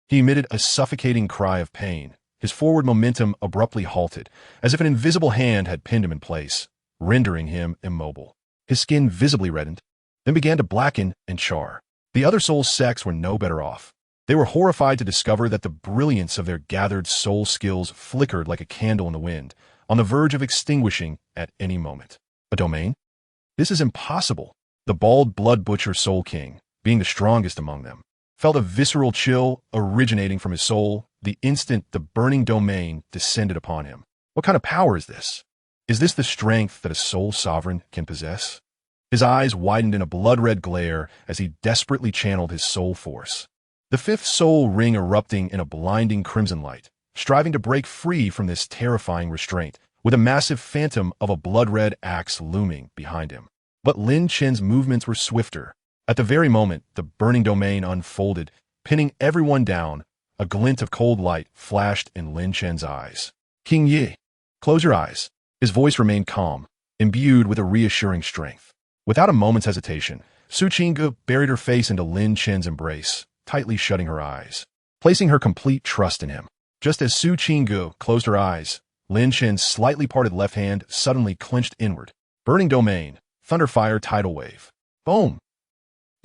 He emitted a suffocating cry of pain. His forward momentum abruptly halted, as if an invisible hand had pinned him in place, rendering him immobile. His skin visibly reddened, then began to blacken and char. The other soul sects were no better off. They were horrified to discover that the brilliance of their gathered soul skills flickered like a candle in the wind, on the verge of extinguishing at any moment. A domain? This is impossible. The bald Blood Butcher Soul King, being the strongest among them, felt a visceral chill originating from his soul the instant the burning domain descended upon him. What kind of power is this? Is this the strength that a soul sovereign can possess? His eyes widened in a blood-red glare as he desperately channeled his soul force. The fifth soul ring erupting in a blinding crimson light, striving to break free from this terrifying restraint, with a massive phantom of a blood-red axe looming behind him. But Lin Chen's movements were swifter. At the very moment the burning domain unfolded, pinning everyone down, a glint of cold light flashed in Lin Chen's eyes. "King Yi, close your eyes." His voice remained calm, imbued with a reassuring strength. Without a moment's hesitation, Su Qingge buried her face into Lin Chen's embrace, tightly shutting her eyes, placing her complete trust in him. Just as Su Qingge closed her eyes, Lin Chen's slightly parted left hand suddenly clenched inward. Burning domain, thunderfire tidal wave. Boom!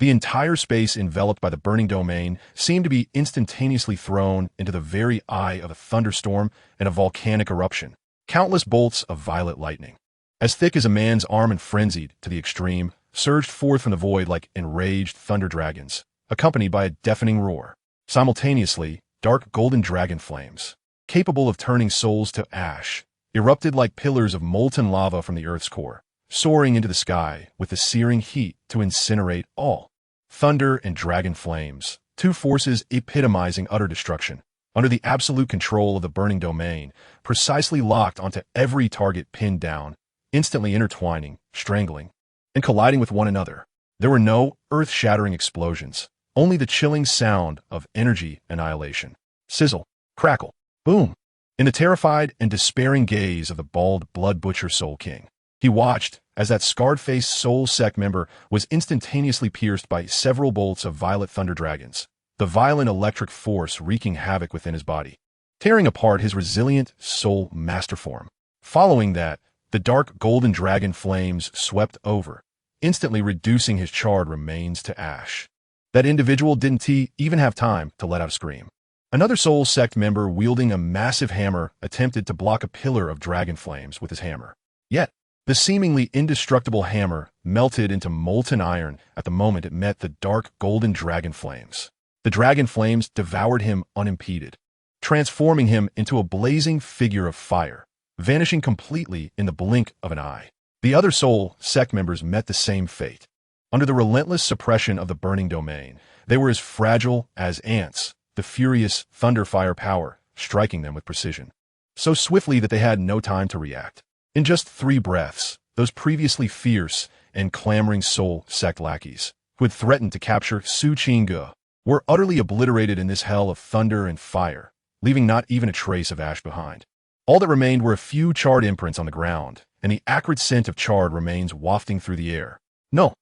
The entire space enveloped by the burning domain seemed to be instantaneously thrown into the very eye of a thunderstorm and a volcanic eruption. Countless bolts of violet lightning, as thick as a man's arm and frenzied to the extreme, surged forth from the void like enraged thunder dragons, accompanied by a deafening roar. Simultaneously, dark golden dragon flames, capable of turning souls to ash, erupted like pillars of molten lava from the Earth's core, soaring into the sky with the searing heat to incinerate all. Thunder and dragon flames, two forces epitomizing utter destruction, under the absolute control of the burning domain, precisely locked onto every target pinned down, instantly intertwining, strangling, and colliding with one another. There were no earth-shattering explosions, only the chilling sound of energy annihilation. Sizzle, crackle, boom. In the terrified and despairing gaze of the bald Blood Butcher Soul King, he watched as that scarred-faced soul sect member was instantaneously pierced by several bolts of violet thunder dragons, the violent electric force wreaking havoc within his body, tearing apart his resilient soul master form. Following that, the dark golden dragon flames swept over, instantly reducing his charred remains to ash. That individual didn't even have time to let out a scream. Another soul sect member wielding a massive hammer attempted to block a pillar of dragon flames with his hammer. Yet, the seemingly indestructible hammer melted into molten iron at the moment it met the dark golden dragon flames. The dragon flames devoured him unimpeded, transforming him into a blazing figure of fire, vanishing completely in the blink of an eye. The other Soul sect members met the same fate. Under the relentless suppression of the burning domain, they were as fragile as ants, the furious thunderfire power striking them with precision, so swiftly that they had no time to react. In just 3 breaths, those previously fierce and clamoring Soul sect lackeys, who had threatened to capture Su Qingge, were utterly obliterated in this hell of thunder and fire, leaving not even a trace of ash behind. All that remained were a few charred imprints on the ground, and the acrid scent of charred remains wafting through the air. No!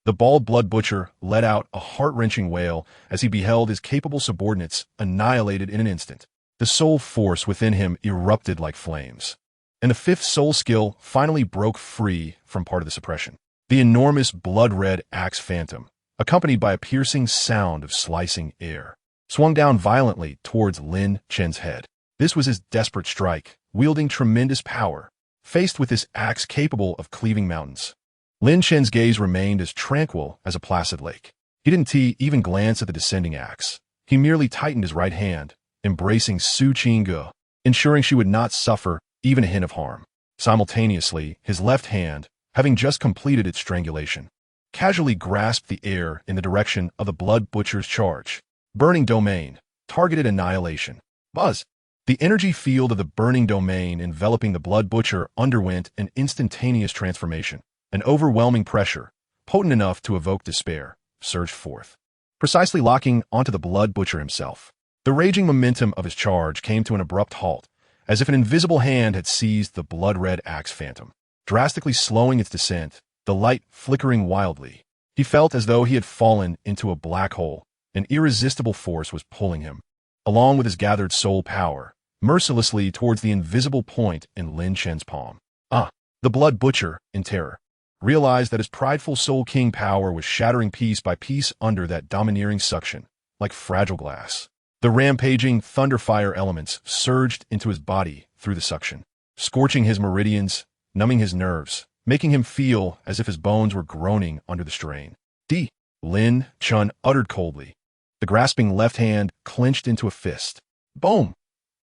The bald blood butcher let out a heart-wrenching wail as he beheld his capable subordinates annihilated in an instant. The soul force within him erupted like flames, and the 5th soul skill finally broke free from part of the suppression. The enormous blood-red axe phantom, accompanied by a piercing sound of slicing air, swung down violently towards Lin Chen's head. This was his desperate strike, wielding tremendous power, faced with this axe capable of cleaving mountains. Lin Chen's gaze remained as tranquil as a placid lake. He didn't even glance at the descending axe. He merely tightened his right hand, embracing Su Qingge, ensuring she would not suffer even a hint of harm. Simultaneously, his left hand, having just completed its strangulation, casually grasped the air in the direction of the blood butcher's charge. Burning domain, targeted annihilation. Buzz! The energy field of the burning domain enveloping the blood butcher underwent an instantaneous transformation. An overwhelming pressure, potent enough to evoke despair, surged forth, precisely locking onto the blood butcher himself. The raging momentum of his charge came to an abrupt halt, as if an invisible hand had seized the blood-red axe phantom, drastically slowing its descent, the light flickering wildly. He felt as though he had fallen into a black hole. An irresistible force was pulling him, along with his gathered soul power, mercilessly towards the invisible point in Lin Chen's palm. The blood butcher, in terror, realized that his prideful Soul King power was shattering piece by piece under that domineering suction, like fragile glass. The rampaging thunderfire elements surged into his body through the suction, scorching his meridians, numbing his nerves, making him feel as if his bones were groaning under the strain. Lin Chen uttered coldly. The grasping left hand clenched into a fist. Boom!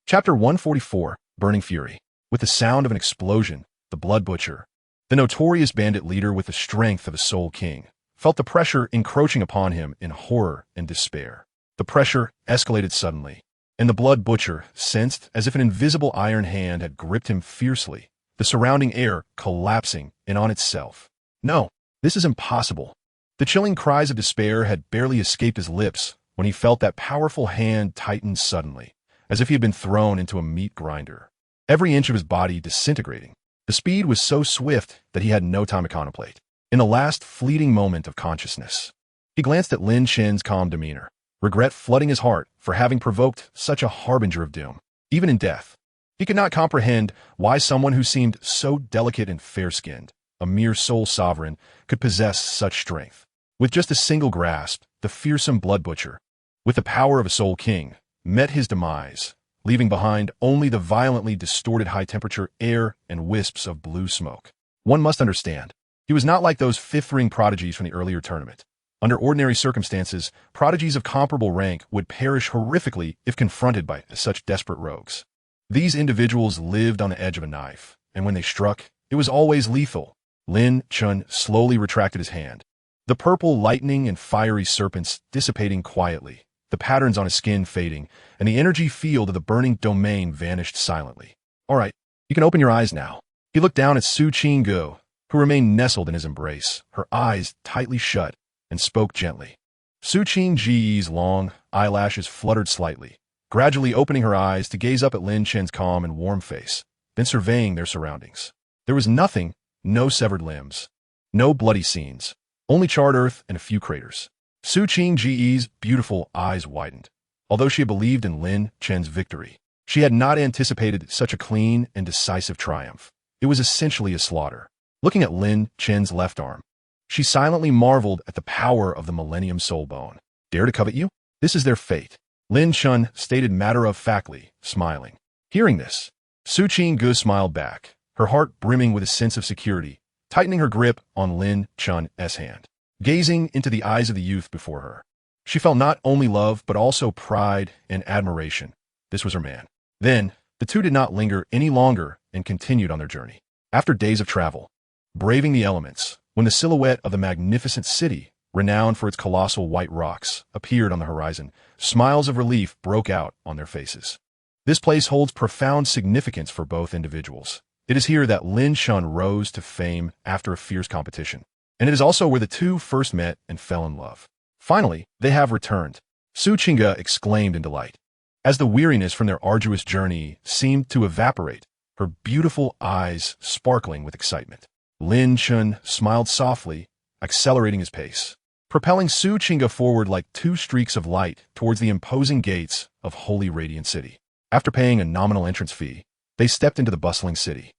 Chapter 144, Burning Fury. With the sound of an explosion, the blood butcher, the notorious bandit leader with the strength of a Soul King, felt the pressure encroaching upon him in horror and despair. The pressure escalated suddenly, and the blood butcher sensed as if an invisible iron hand had gripped him fiercely, the surrounding air collapsing in on itself. No, this is impossible. The chilling cries of despair had barely escaped his lips when he felt that powerful hand tighten suddenly, as if he had been thrown into a meat grinder, every inch of his body disintegrating. The speed was so swift that he had no time to contemplate. In the last fleeting moment of consciousness, he glanced at Lin Chen's calm demeanor, regret flooding his heart for having provoked such a harbinger of doom. Even in death, he could not comprehend why someone who seemed so delicate and fair-skinned, a mere soul sovereign, could possess such strength. With just a single grasp, the fearsome blood butcher, with the power of a Soul King, met his demise, leaving behind only the violently distorted high-temperature air and wisps of blue smoke. One must understand, he was not like those fifth-ring prodigies from the earlier tournament. Under ordinary circumstances, prodigies of comparable rank would perish horrifically if confronted by such desperate rogues. These individuals lived on the edge of a knife, and when they struck, it was always lethal. Lin Chen slowly retracted his hand, the purple lightning and fiery serpents dissipating quietly, the patterns on his skin fading, and the energy field of the burning domain vanished silently. All right, you can open your eyes now. He looked down at Su Qingge, who remained nestled in his embrace, her eyes tightly shut, and spoke gently. Su Qingge's long eyelashes fluttered slightly, gradually opening her eyes to gaze up at Lin Chen's calm and warm face, then surveying their surroundings. There was nothing, no severed limbs, no bloody scenes, only charred earth and a few craters. Su Qingge's beautiful eyes widened. Although she had believed in Lin Chen's victory, she had not anticipated such a clean and decisive triumph. It was essentially a slaughter. Looking at Lin Chen's left arm, she silently marveled at the power of the Millennium Soul Bone. Dare to covet you? This is their fate, Lin Chen stated matter-of-factly, smiling. Hearing this, Su Qingge smiled back, her heart brimming with a sense of security, tightening her grip on Lin Chen's hand. Gazing into the eyes of the youth before her, She felt not only love, but also pride and admiration. This was her man. Then, the two did not linger any longer and continued on their journey. After days of travel, braving the elements, when the silhouette of the magnificent city, renowned for its colossal white rocks, appeared on the horizon, smiles of relief broke out on their faces. This place holds profound significance for both individuals. It is here that Lin Chen rose to fame after a fierce competition, and it is also where the two first met and fell in love. Finally, they have returned, Su Qingge exclaimed in delight. As the weariness from their arduous journey seemed to evaporate, her beautiful eyes sparkling with excitement. Lin Chen smiled softly, accelerating his pace, propelling Su Qingge forward like two streaks of light towards the imposing gates of Holy Radiant City. After paying a nominal entrance fee, they stepped into the bustling city.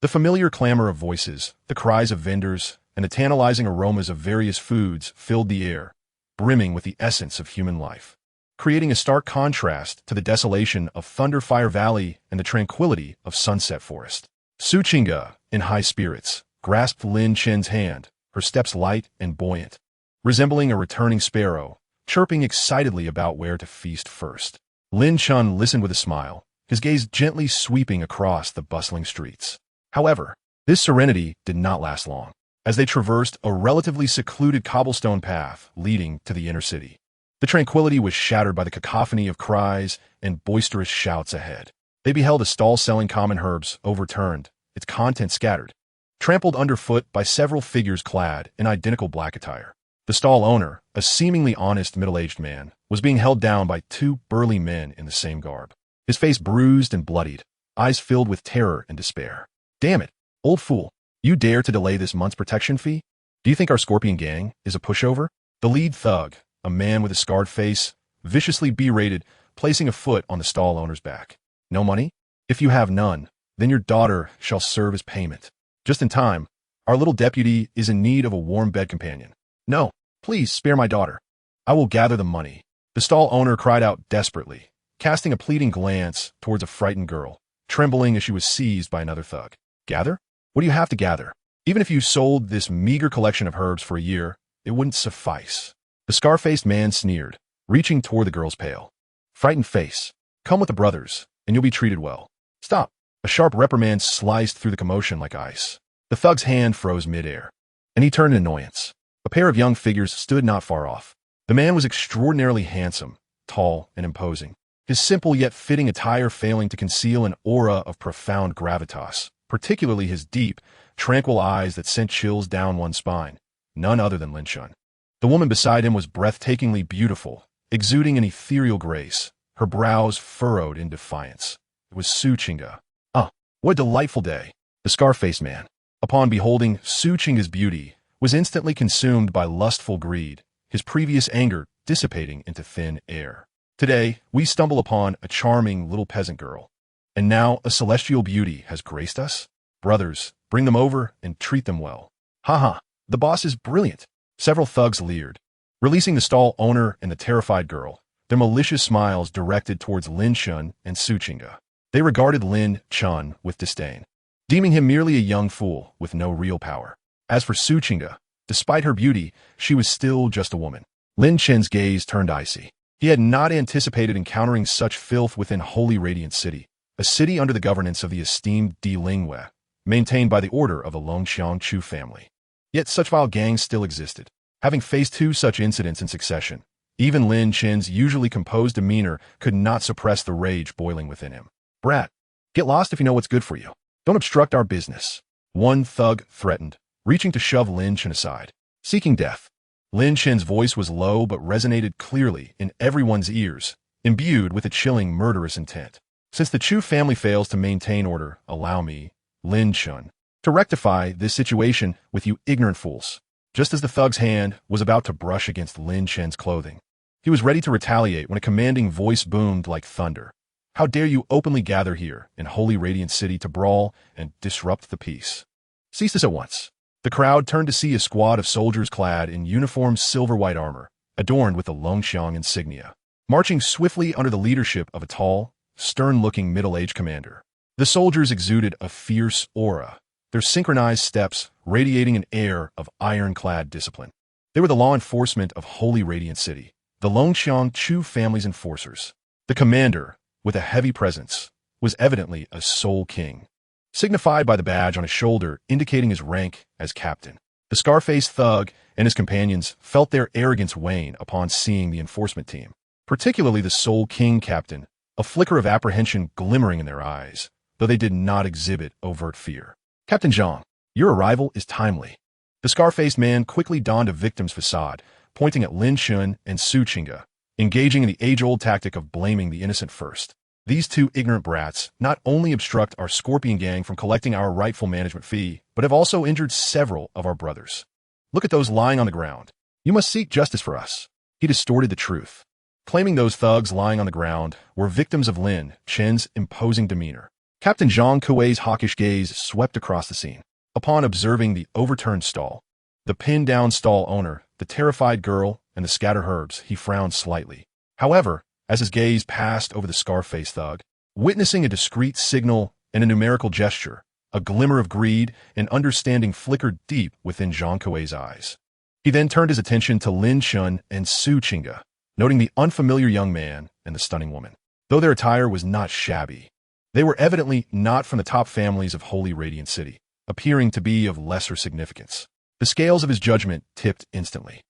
The familiar clamor of voices, the cries of vendors, and the tantalizing aromas of various foods filled the air, brimming with the essence of human life, creating a stark contrast to the desolation of Thunderfire Valley and the tranquility of Sunset Forest. Su Qingge, in high spirits, grasped Lin Chen's hand, her steps light and buoyant, resembling a returning sparrow, chirping excitedly about where to feast first. Lin Chen listened with a smile, his gaze gently sweeping across the bustling streets. However, this serenity did not last long, as they traversed a relatively secluded cobblestone path leading to the inner city. The tranquility was shattered by the cacophony of cries and boisterous shouts ahead. They beheld a stall selling common herbs overturned, its contents scattered, trampled underfoot by several figures clad in identical black attire. The stall owner, a seemingly honest middle-aged man, was being held down by two burly men in the same garb. His face bruised and bloodied, eyes filled with terror and despair. "Damn it, old fool. You dare to delay this month's protection fee? Do you think our Scorpion gang is a pushover?" The lead thug, a man with a scarred face, viciously berated, placing a foot on the stall owner's back. "No money? If you have none, then your daughter shall serve as payment. Just in time, our little deputy is in need of a warm bed companion. No, please spare my daughter. I will gather the money." The stall owner cried out desperately, casting a pleading glance towards a frightened girl, trembling as she was seized by another thug. "Gather? What do you have to gather? Even if you sold this meager collection of herbs for a year, it wouldn't suffice." The scar-faced man sneered, reaching toward the girl's pale, frightened face. "Come with the brothers, and you'll be treated well." "Stop!" A sharp reprimand sliced through the commotion like ice. The thug's hand froze mid-air, and he turned in annoyance. A pair of young figures stood not far off. The man was extraordinarily handsome, tall, and imposing, his simple yet fitting attire failing to conceal an aura of profound gravitas, particularly his deep, tranquil eyes that sent chills down one's spine. None other than Lin Chen. The woman beside him was breathtakingly beautiful, exuding an ethereal grace, her brows furrowed in defiance. It was Su Qingge. "Ah, what a delightful day." The scar-faced man, upon beholding Su Qingge's beauty, was instantly consumed by lustful greed, his previous anger dissipating into thin air. "Today, we stumble upon a charming little peasant girl, and now a celestial beauty has graced us? Brothers, bring them over and treat them well." "Ha, the boss is brilliant." Several thugs leered, releasing the stall owner and the terrified girl, their malicious smiles directed towards Lin Chen and Su Qingge. They regarded Lin Chen with disdain, deeming him merely a young fool with no real power. As for Su Qingge, despite her beauty, she was still just a woman. Lin Chen's gaze turned icy. He had not anticipated encountering such filth within Holy Radiant City, a city under the governance of the esteemed Di Lingwei, maintained by the order of the Longxiang Chu family. Yet such vile gangs still existed. Having faced two such incidents in succession, even Lin Chen's usually composed demeanor could not suppress the rage boiling within him. "Brat, get lost if you know what's good for you. Don't obstruct our business," one thug threatened, reaching to shove Lin Chen aside. "Seeking death." Lin Chen's voice was low but resonated clearly in everyone's ears, imbued with a chilling murderous intent. "Since the Chu family fails to maintain order, allow me, Lin Chen, to rectify this situation with you ignorant fools." Just as the thug's hand was about to brush against Lin Chen's clothing, he was ready to retaliate when a commanding voice boomed like thunder. "How dare you openly gather here in Holy Radiant City to brawl and disrupt the peace? Cease this at once." The crowd turned to see a squad of soldiers clad in uniform silver-white armor, adorned with the Longxiang insignia, marching swiftly under the leadership of a tall, stern-looking middle-aged commander. The soldiers exuded a fierce aura, their synchronized steps radiating an air of ironclad discipline. They were the law enforcement of Holy Radiant City, the Longqiang Chu family's enforcers. The commander, with a heavy presence, was evidently a Soul King, signified by the badge on his shoulder indicating his rank as captain. The scar-faced thug and his companions felt their arrogance wane upon seeing the enforcement team, particularly the Soul King captain, a flicker of apprehension glimmering in their eyes, though they did not exhibit overt fear. Captain Zhang, your arrival is timely. The scar-faced man quickly donned a victim's facade, pointing at Lin Chen and Su Qingge, engaging in the age-old tactic of blaming the innocent first. These two ignorant brats not only obstruct our Scorpion gang from collecting our rightful management fee, but have also injured several of our brothers. Look at those lying on the ground. You must seek justice for us. He distorted the truth, claiming those thugs lying on the ground were victims of Lin Chen's imposing demeanor. Captain Zhang Kuei's hawkish gaze swept across the scene. Upon observing the overturned stall, the pinned-down stall owner, the terrified girl, and the scattered herbs, he frowned slightly. However, as his gaze passed over the scar-faced thug, witnessing a discreet signal and a numerical gesture, a glimmer of greed and understanding flickered deep within Zhang Kuei's eyes. He then turned his attention to Lin Chen and Su Qingge, noting the unfamiliar young man and the stunning woman. Though their attire was not shabby, they were evidently not from the top families of Holy Radiant City, appearing to be of lesser significance. The scales of his judgment tipped instantly.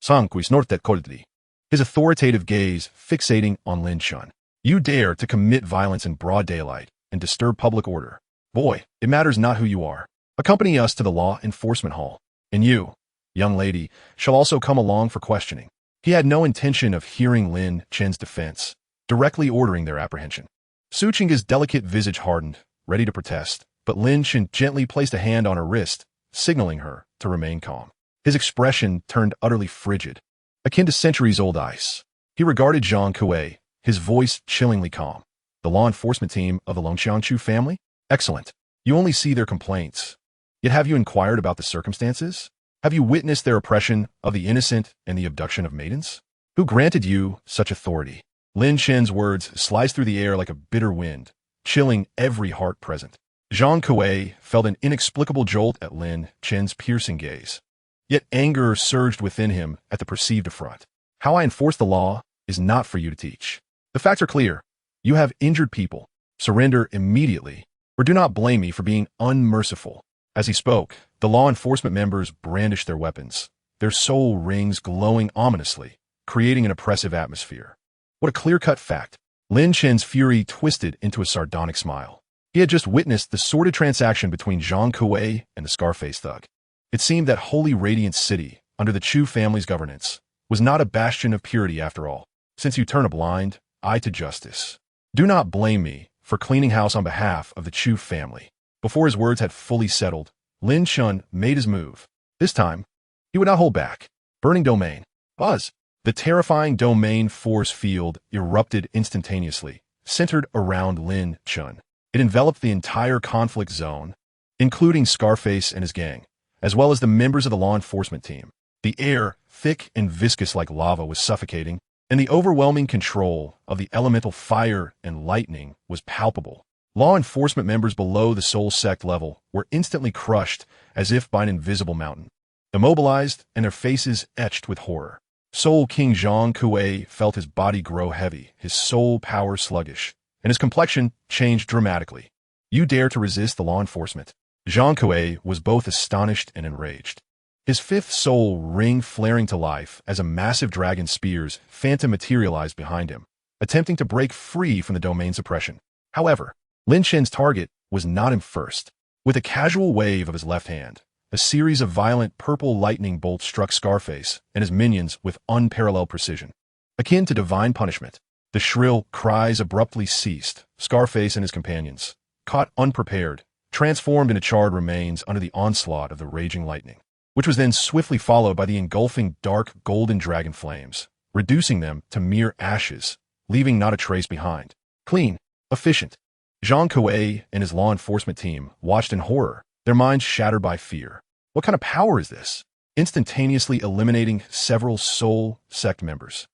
Sanquis nortet coldly. His authoritative gaze fixating on Lin Chen. You dare to commit violence in broad daylight and disturb public order. Boy, it matters not who you are. Accompany us to the law enforcement hall. And you, young lady, shall also come along for questioning. He had no intention of hearing Lin Chen's defense, directly ordering their apprehension. Su Qingge's delicate visage hardened, ready to protest, but Lin Chen gently placed a hand on her wrist, signaling her to remain calm. His expression turned utterly frigid, akin to centuries-old ice. He regarded Zhang Kuei, his voice chillingly calm. The law enforcement team of the Longqiang Chu family? Excellent. You only see their complaints. Yet have you inquired about the circumstances? Have you witnessed their oppression of the innocent and the abduction of maidens? Who granted you such authority? Lin Chen's words sliced through the air like a bitter wind, chilling every heart present. Zhang Kuei felt an inexplicable jolt at Lin Chen's piercing gaze. Yet anger surged within him at the perceived affront. How I enforce the law is not for you to teach. The facts are clear. You have injured people. Surrender immediately, or do not blame me for being unmerciful. As he spoke, the law enforcement members brandished their weapons, their soul rings glowing ominously, creating an oppressive atmosphere. What a clear-cut fact. Lin Chen's fury twisted into a sardonic smile. He had just witnessed the sordid transaction between Zhang Kuei and the scar-faced thug. It seemed that Holy Radiant City, under the Chu family's governance, was not a bastion of purity after all. Since you turn a blind eye to justice, do not blame me for cleaning house on behalf of the Chu family. Before his words had fully settled, Lin Chen made his move. This time, he would not hold back. Burning domain. Buzz. The terrifying domain force field erupted instantaneously, centered around Lin Chen. It enveloped the entire conflict zone, including Scarface and his gang, as well as the members of the law enforcement team. The air, thick and viscous like lava, was suffocating, and the overwhelming control of the elemental fire and lightning was palpable. Law enforcement members below the Soul Sect level were instantly crushed as if by an invisible mountain, immobilized and their faces etched with horror. Soul King Zhang Kuei felt his body grow heavy, his soul power sluggish, and his complexion changed dramatically. You dare to resist the law enforcement? Zhang Kuei was both astonished and enraged. His fifth soul ring flaring to life as a massive dragon spear's phantom materialized behind him, attempting to break free from the domain's oppression. However, Lin Chen's target was not him first. With a casual wave of his left hand, a series of violent purple lightning bolts struck Scarface and his minions with unparalleled precision. Akin to divine punishment, the shrill cries abruptly ceased. Scarface and his companions, caught unprepared, transformed into charred remains under the onslaught of the raging lightning, which was then swiftly followed by the engulfing dark golden dragon flames, reducing them to mere ashes, leaving not a trace behind. Clean, efficient. Zhang Kuei and his law enforcement team watched in horror, their minds shattered by fear. What kind of power is this? Instantaneously eliminating several Soul Sect members.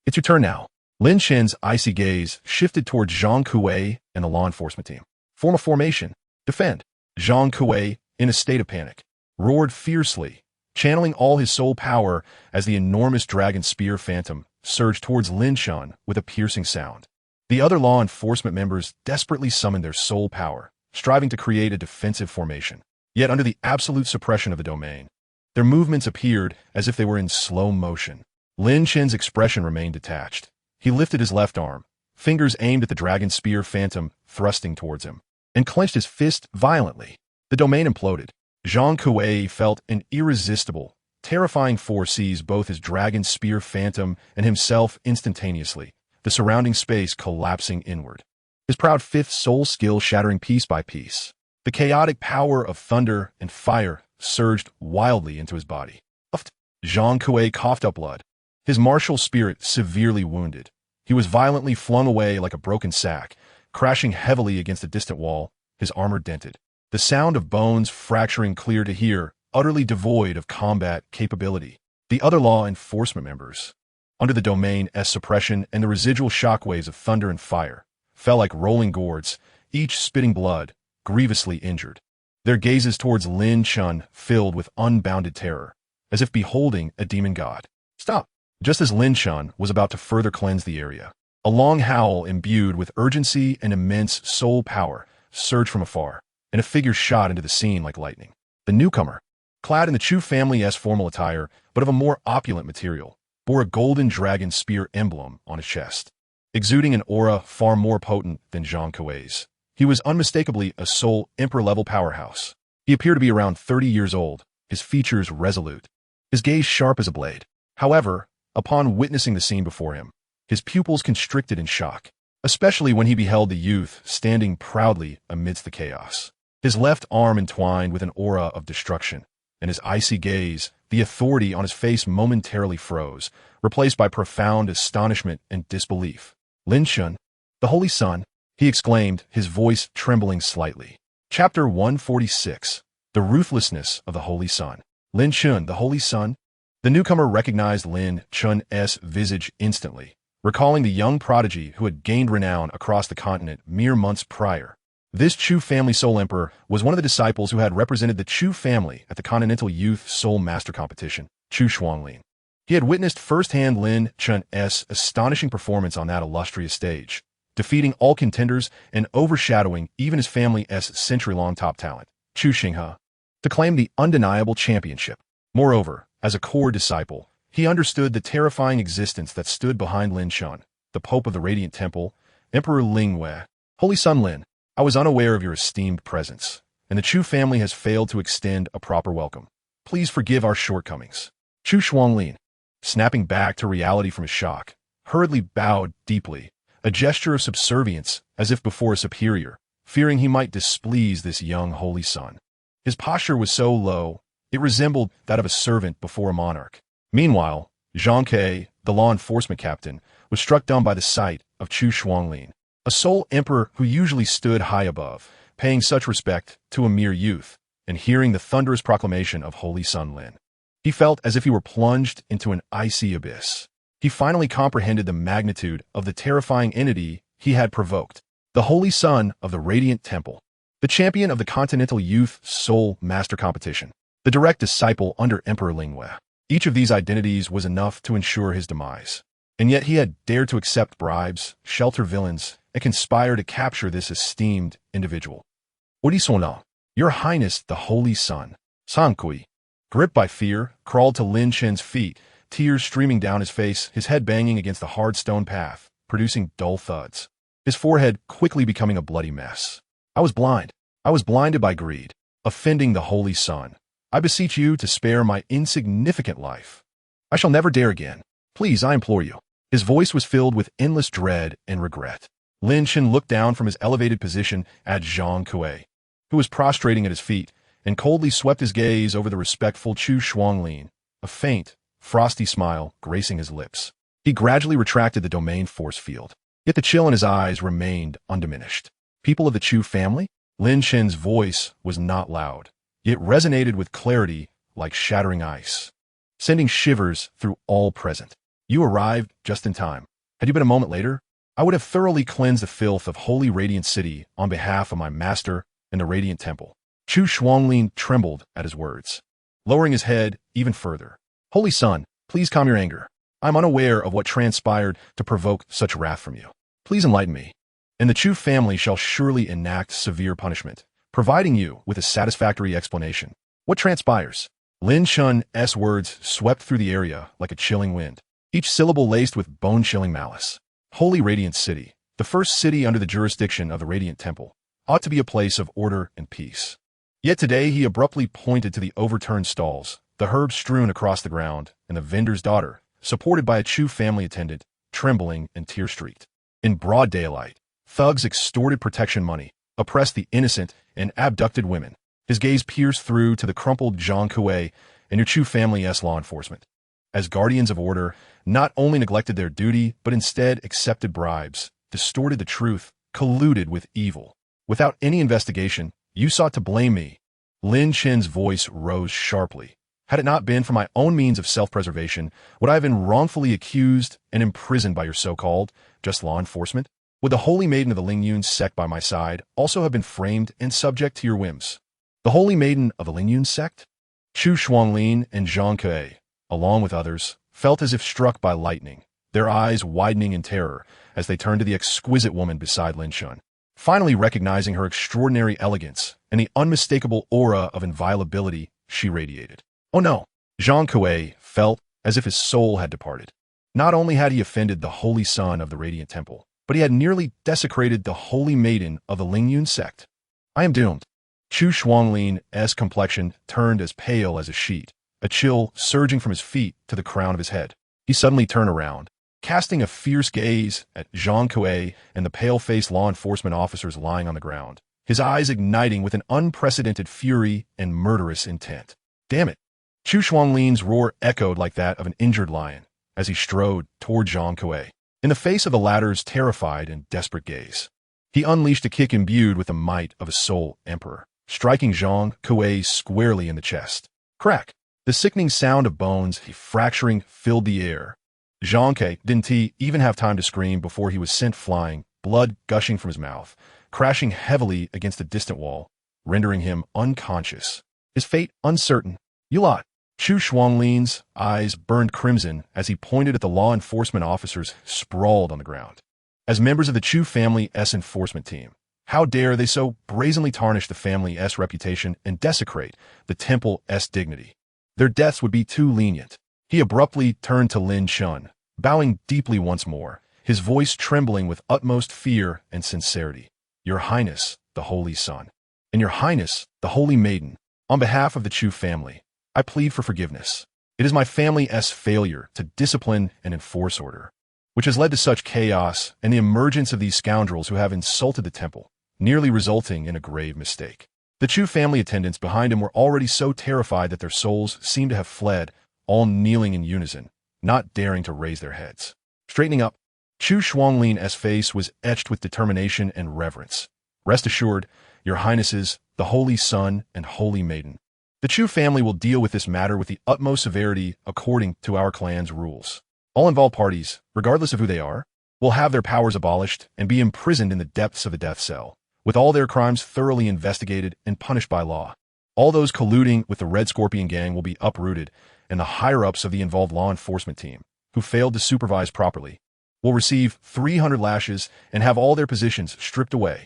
It's your turn now. Lin Chen's icy gaze shifted towards Zhang Kuei and the law enforcement team. Form a formation. Defend. Zhang Kuei, in a state of panic, roared fiercely, channeling all his soul power as the enormous dragon spear phantom surged towards Lin Chen with a piercing sound. The other law enforcement members desperately summoned their soul power, striving to create a defensive formation. Yet under the absolute suppression of the domain, their movements appeared as if they were in slow motion. Lin Chen's expression remained detached. He lifted his left arm, fingers aimed at the dragon spear phantom thrusting towards him, and clenched his fist violently. The domain imploded. Zhang Kuei felt an irresistible, terrifying force seize both his dragon spear phantom and himself instantaneously, the surrounding space collapsing inward. His proud fifth soul skill shattering piece by piece. The chaotic power of thunder and fire surged wildly into his body. Zhang Kuei coughed up blood, his martial spirit severely wounded. He was violently flung away like a broken sack, crashing heavily against a distant wall, his armor dented. The sound of bones fracturing clear to hear, utterly devoid of combat capability. The other law enforcement members, under the domain's suppression and the residual shockwaves of thunder and fire, fell like rolling gourds, each spitting blood, grievously injured. Their gazes towards Lin Chen filled with unbounded terror, as if beholding a demon god. Stop! Just as Lin Chen was about to further cleanse the area, a long howl imbued with urgency and immense soul power surged from afar, and a figure shot into the scene like lightning. The newcomer, clad in the Chu family's formal attire, but of a more opulent material, bore a golden dragon spear emblem on his chest, exuding an aura far more potent than Zhang Kuei's. He was unmistakably a soul emperor-level powerhouse. He appeared to be around 30 years old, his features resolute, his gaze sharp as a blade. However, upon witnessing the scene before him, his pupils constricted in shock, especially when he beheld the youth standing proudly amidst the chaos. His left arm entwined with an aura of destruction, and his icy gaze, the authority on his face momentarily froze, replaced by profound astonishment and disbelief. Lin Chen, the Holy Sun, he exclaimed, his voice trembling slightly. Chapter 146. The Ruthlessness of the Holy Sun. Lin Chen, the Holy Sun? The newcomer recognized Lin Chen's visage instantly, recalling the young prodigy who had gained renown across the continent mere months prior. This Chu family soul emperor was one of the disciples who had represented the Chu family at the Continental Youth Soul Master Competition, Chu Shuanglin. He had witnessed firsthand Lin Chen's astonishing performance on that illustrious stage, defeating all contenders and overshadowing even his family's century-long top talent, Chu Xinghe, to claim the undeniable championship. Moreover, as a core disciple, he understood the terrifying existence that stood behind Lin Chen, the Pope of the Radiant Temple, Emperor Lingwei. Holy Sun Lin, I was unaware of your esteemed presence, and the Chu family has failed to extend a proper welcome. Please forgive our shortcomings. Chu Shuanglin, snapping back to reality from his shock, hurriedly bowed deeply, a gesture of subservience as if before a superior, fearing he might displease this young holy son. His posture was so low, it resembled that of a servant before a monarch. Meanwhile, Zhang Ke, the law enforcement captain, was struck dumb by the sight of Chu Shuanglin, a soul emperor who usually stood high above, paying such respect to a mere youth, and hearing the thunderous proclamation of Holy Sun Lin. He felt as if he were plunged into an icy abyss. He finally comprehended the magnitude of the terrifying entity he had provoked, the Holy Sun of the Radiant Temple, the champion of the Continental Youth Soul Master Competition, the direct disciple under Emperor Lingwei. Each of these identities was enough to ensure his demise, and yet he had dared to accept bribes, shelter villains, and conspire to capture this esteemed individual. Odisona, Your Highness the Holy Sun, Sankui, gripped by fear, crawled to Lin Chen's feet, tears streaming down his face, his head banging against the hard stone path, producing dull thuds, his forehead quickly becoming a bloody mess. I was blind. I was blinded by greed, offending the Holy Sun. I beseech you to spare my insignificant life. I shall never dare again. Please, I implore you. His voice was filled with endless dread and regret. Lin Chen looked down from his elevated position at Zhang Kuei, who was prostrating at his feet, and coldly swept his gaze over the respectful Chu Shuanglin, a faint, frosty smile gracing his lips. He gradually retracted the domain force field, yet the chill in his eyes remained undiminished. People of the Chu family? Lin Chen's voice was not loud. It resonated with clarity like shattering ice, sending shivers through all present. You arrived just in time. Had you been a moment later, I would have thoroughly cleansed the filth of Holy Radiant City on behalf of my master and the Radiant Temple. Chu Shuanglin trembled at his words. lowering his head even further. Holy Son, please calm your anger. I'm unaware of what transpired to provoke such wrath from you. Please enlighten me. And the Chu family shall surely enact severe punishment, providing you with a satisfactory explanation. What transpires? Lin Chen's words swept through the area like a chilling wind, each syllable laced with bone-chilling malice. Holy Radiant City, the first city under the jurisdiction of the Radiant Temple, ought to be a place of order and peace. Yet today he abruptly pointed to the overturned stalls, the herbs strewn across the ground, and the vendor's daughter, supported by a Chu family attendant, trembling and tear-streaked. In broad daylight, thugs extorted protection money, oppressed the innocent, and abducted women. His gaze pierced through to the crumpled Zhang Kuei and your Chu family's law enforcement. As guardians of order, not only neglected their duty, but instead accepted bribes, distorted the truth, colluded with evil. Without any investigation, you sought to blame me. Lin Chen's voice rose sharply. Had it not been for my own means of self-preservation, would I have been wrongfully accused and imprisoned by your so-called just law enforcement? Would the Holy Maiden of the Lingyun sect by my side also have been framed and subject to your whims? The Holy Maiden of the Lingyun sect? Chu Shuanglin and Zhang Kuei, along with others, felt as if struck by lightning, their eyes widening in terror as they turned to the exquisite woman beside Lin Chen, finally recognizing her extraordinary elegance and the unmistakable aura of inviolability she radiated. Oh no! Zhang Kuei felt as if his soul had departed. Not only had he offended the Holy Son of the Radiant Temple, but he had nearly desecrated the Holy Maiden of the Lingyun sect. I am doomed. Chu Shuanglin's complexion turned as pale as a sheet, a chill surging from his feet to the crown of his head. He suddenly turned around, casting a fierce gaze at Zhang Kuei and the pale-faced law enforcement officers lying on the ground, his eyes igniting with an unprecedented fury and murderous intent. Damn it! Chu Shuanglin's roar echoed like that of an injured lion as he strode toward Zhang Kuei, in the face of the latter's terrified and desperate gaze. He unleashed a kick imbued with the might of a soul emperor, striking Zhang Kuei squarely in the chest. Crack! The sickening sound of bones fracturing filled the air. Zhang Kuei didn't even have time to scream before he was sent flying, blood gushing from his mouth, crashing heavily against a distant wall, rendering him unconscious. His fate uncertain. You lot! Chu Shuanglin's eyes burned crimson as he pointed at the law enforcement officers sprawled on the ground. As members of the Chu family's enforcement team, how dare they so brazenly tarnish the family's reputation and desecrate the temple's dignity? Their deaths would be too lenient. He abruptly turned to Lin Chen, bowing deeply once more, his voice trembling with utmost fear and sincerity. Your Highness, the Holy Son, and Your Highness, the Holy Maiden, on behalf of the Chu family, I plead for forgiveness. It is my family's failure to discipline and enforce order, which has led to such chaos and the emergence of these scoundrels who have insulted the temple, nearly resulting in a grave mistake. The Chu family attendants behind him were already so terrified that their souls seemed to have fled, all kneeling in unison, not daring to raise their heads. Straightening up, Chu Shuanglin's face was etched with determination and reverence. Rest assured, Your Highnesses, the Holy Son and Holy Maiden, the Chu family will deal with this matter with the utmost severity according to our clan's rules. All involved parties, regardless of who they are, will have their powers abolished and be imprisoned in the depths of a death cell, with all their crimes thoroughly investigated and punished by law. All those colluding with the Red Scorpion gang will be uprooted, and the higher-ups of the involved law enforcement team, who failed to supervise properly, will receive 300 lashes and have all their positions stripped away.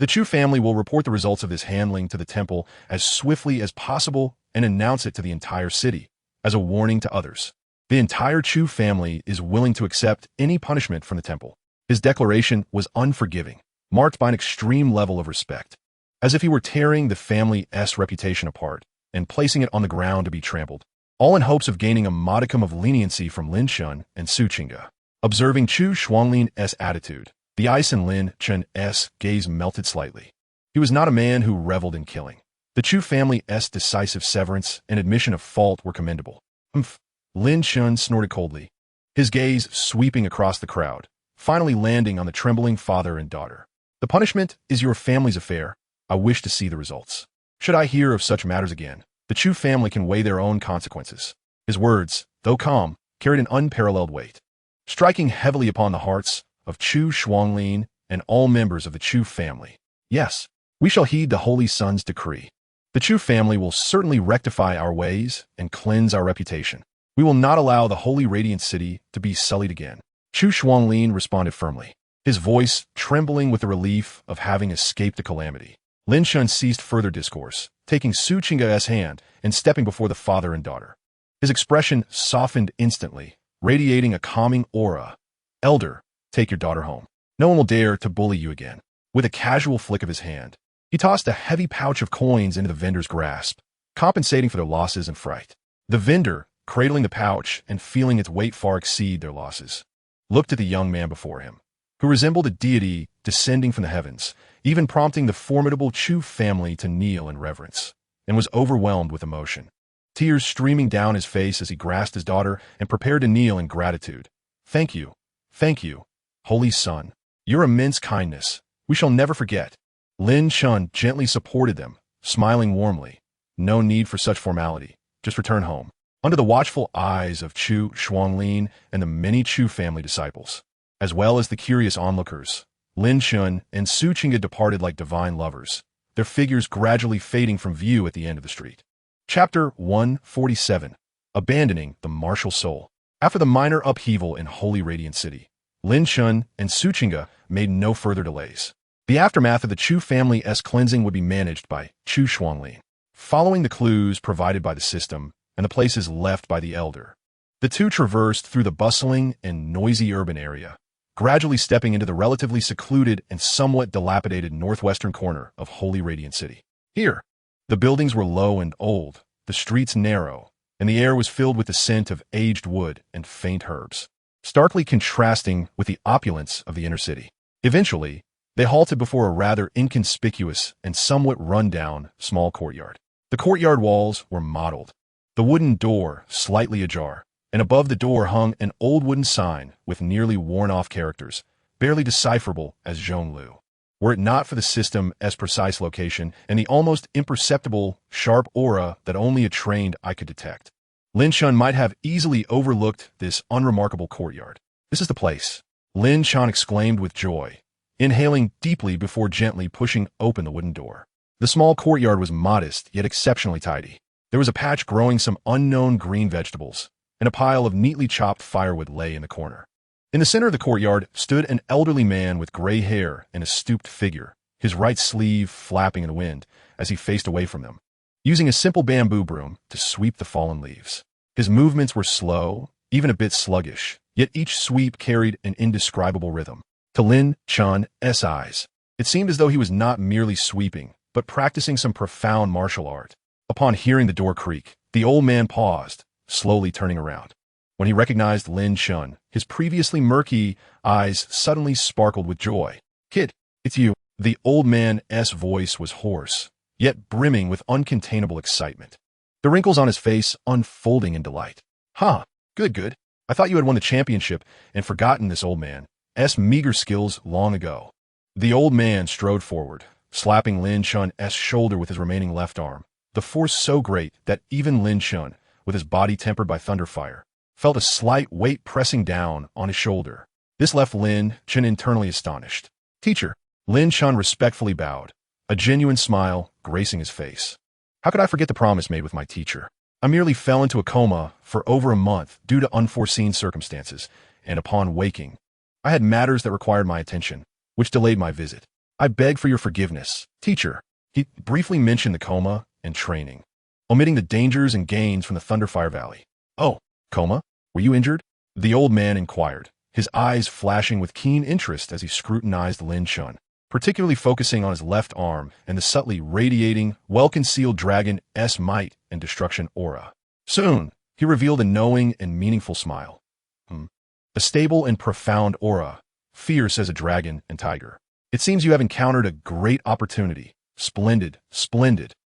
The Chu family will report the results of this handling to the temple as swiftly as possible and announce it to the entire city, as a warning to others. The entire Chu family is willing to accept any punishment from the temple. His declaration was unforgiving, marked by an extreme level of respect, as if he were tearing the family's reputation apart and placing it on the ground to be trampled, all in hopes of gaining a modicum of leniency from Lin Chen and Su Qingge. Observing Chu Shuanglin's attitude, the ice in Lin Chen's gaze melted slightly. He was not a man who reveled in killing. The Chu family's decisive severance and admission of fault were commendable. Humph! Lin Chen snorted coldly, his gaze sweeping across the crowd, finally landing on the trembling father and daughter. The punishment is your family's affair. I wish to see the results. Should I hear of such matters again, the Chu family can weigh their own consequences. His words, though calm, carried an unparalleled weight, striking heavily upon the hearts of Chu Shuanglin and all members of the Chu family. Yes, we shall heed the Holy Son's decree. The Chu family will certainly rectify our ways and cleanse our reputation. We will not allow the holy radiant city to be sullied again. Chu Xuanlin responded firmly, his voice trembling with the relief of having escaped the calamity. Lin Chen ceased further discourse, taking Su Qingga's hand and stepping before the father and daughter. His expression softened instantly, radiating a calming aura. Elder, take your daughter home. No one will dare to bully you again. With a casual flick of his hand, he tossed a heavy pouch of coins into the vendor's grasp, compensating for their losses and fright. The vendor, cradling the pouch and feeling its weight far exceed their losses, looked at the young man before him, who resembled a deity descending from the heavens, even prompting the formidable Chu family to kneel in reverence, and was overwhelmed with emotion. Tears streaming down his face as he grasped his daughter and prepared to kneel in gratitude. Thank you, holy son. Your immense kindness, we shall never forget. Lin Chen gently supported them, smiling warmly. No need for such formality. Just return home. Under the watchful eyes of Chu Xuanlin and the many Chu family disciples, as well as the curious onlookers, Lin Chen and Su Qingga departed like divine lovers, their figures gradually fading from view at the end of the street. Chapter 147. Abandoning the Martial Soul. After the minor upheaval in Holy Radiant City, Lin Chen and Su Qingga made no further delays. The aftermath of the Chu family's cleansing would be managed by Chu Xuanlin, following the clues provided by the system and the places left by the elder. The two traversed through the bustling and noisy urban area, gradually stepping into the relatively secluded and somewhat dilapidated northwestern corner of Holy Radiant City. Here, the buildings were low and old, the streets narrow, and the air was filled with the scent of aged wood and faint herbs, starkly contrasting with the opulence of the inner city. Eventually, they halted before a rather inconspicuous and somewhat run-down small courtyard. The courtyard walls were mottled, the wooden door slightly ajar, and above the door hung an old wooden sign with nearly worn-off characters, barely decipherable as Zhonglu. Were it not for the system's precise location and the almost imperceptible, sharp aura that only a trained eye could detect, Lin Chen might have easily overlooked this unremarkable courtyard. This is the place, Lin Chen exclaimed with joy, inhaling deeply before gently pushing open the wooden door. The small courtyard was modest yet exceptionally tidy. There was a patch growing some unknown green vegetables, and a pile of neatly chopped firewood lay in the corner. In the center of the courtyard stood an elderly man with gray hair and a stooped figure, his right sleeve flapping in the wind as he faced away from them, using a simple bamboo broom to sweep the fallen leaves. His movements were slow, even a bit sluggish, yet each sweep carried an indescribable rhythm. To Lin Chen's eyes, it seemed as though he was not merely sweeping, but practicing some profound martial art. Upon hearing the door creak, the old man paused, slowly turning around. When he recognized Lin Chen, his previously murky eyes suddenly sparkled with joy. "Kid, it's you." The old man's voice was hoarse, yet brimming with uncontainable excitement, the wrinkles on his face unfolding in delight. "Huh, good. I thought you had won the championship and forgotten this old man's meager skills long ago." The old man strode forward, slapping Lin Chen's shoulder with his remaining left arm, the force so great that even Lin Chen, with his body tempered by thunderfire, felt a slight weight pressing down on his shoulder. This left Lin Chen internally astonished. "Teacher." Lin Chen respectfully bowed, a genuine smile gracing his face. "How could I forget the promise made with my teacher? I merely fell into a coma for over a month due to unforeseen circumstances, and upon waking, I had matters that required my attention, which delayed my visit. I beg for your forgiveness, teacher." He briefly mentioned the coma and training, omitting the dangers and gains from the Thunderfire Valley. "Oh, coma? Were you injured?" the old man inquired, his eyes flashing with keen interest as he scrutinized Lin Chen, particularly focusing on his left arm and the subtly radiating, well-concealed dragon's might and destruction aura. Soon, he revealed a knowing and meaningful smile. A stable and profound aura, fierce as a dragon and tiger. "It seems you have encountered a great opportunity. Splendid.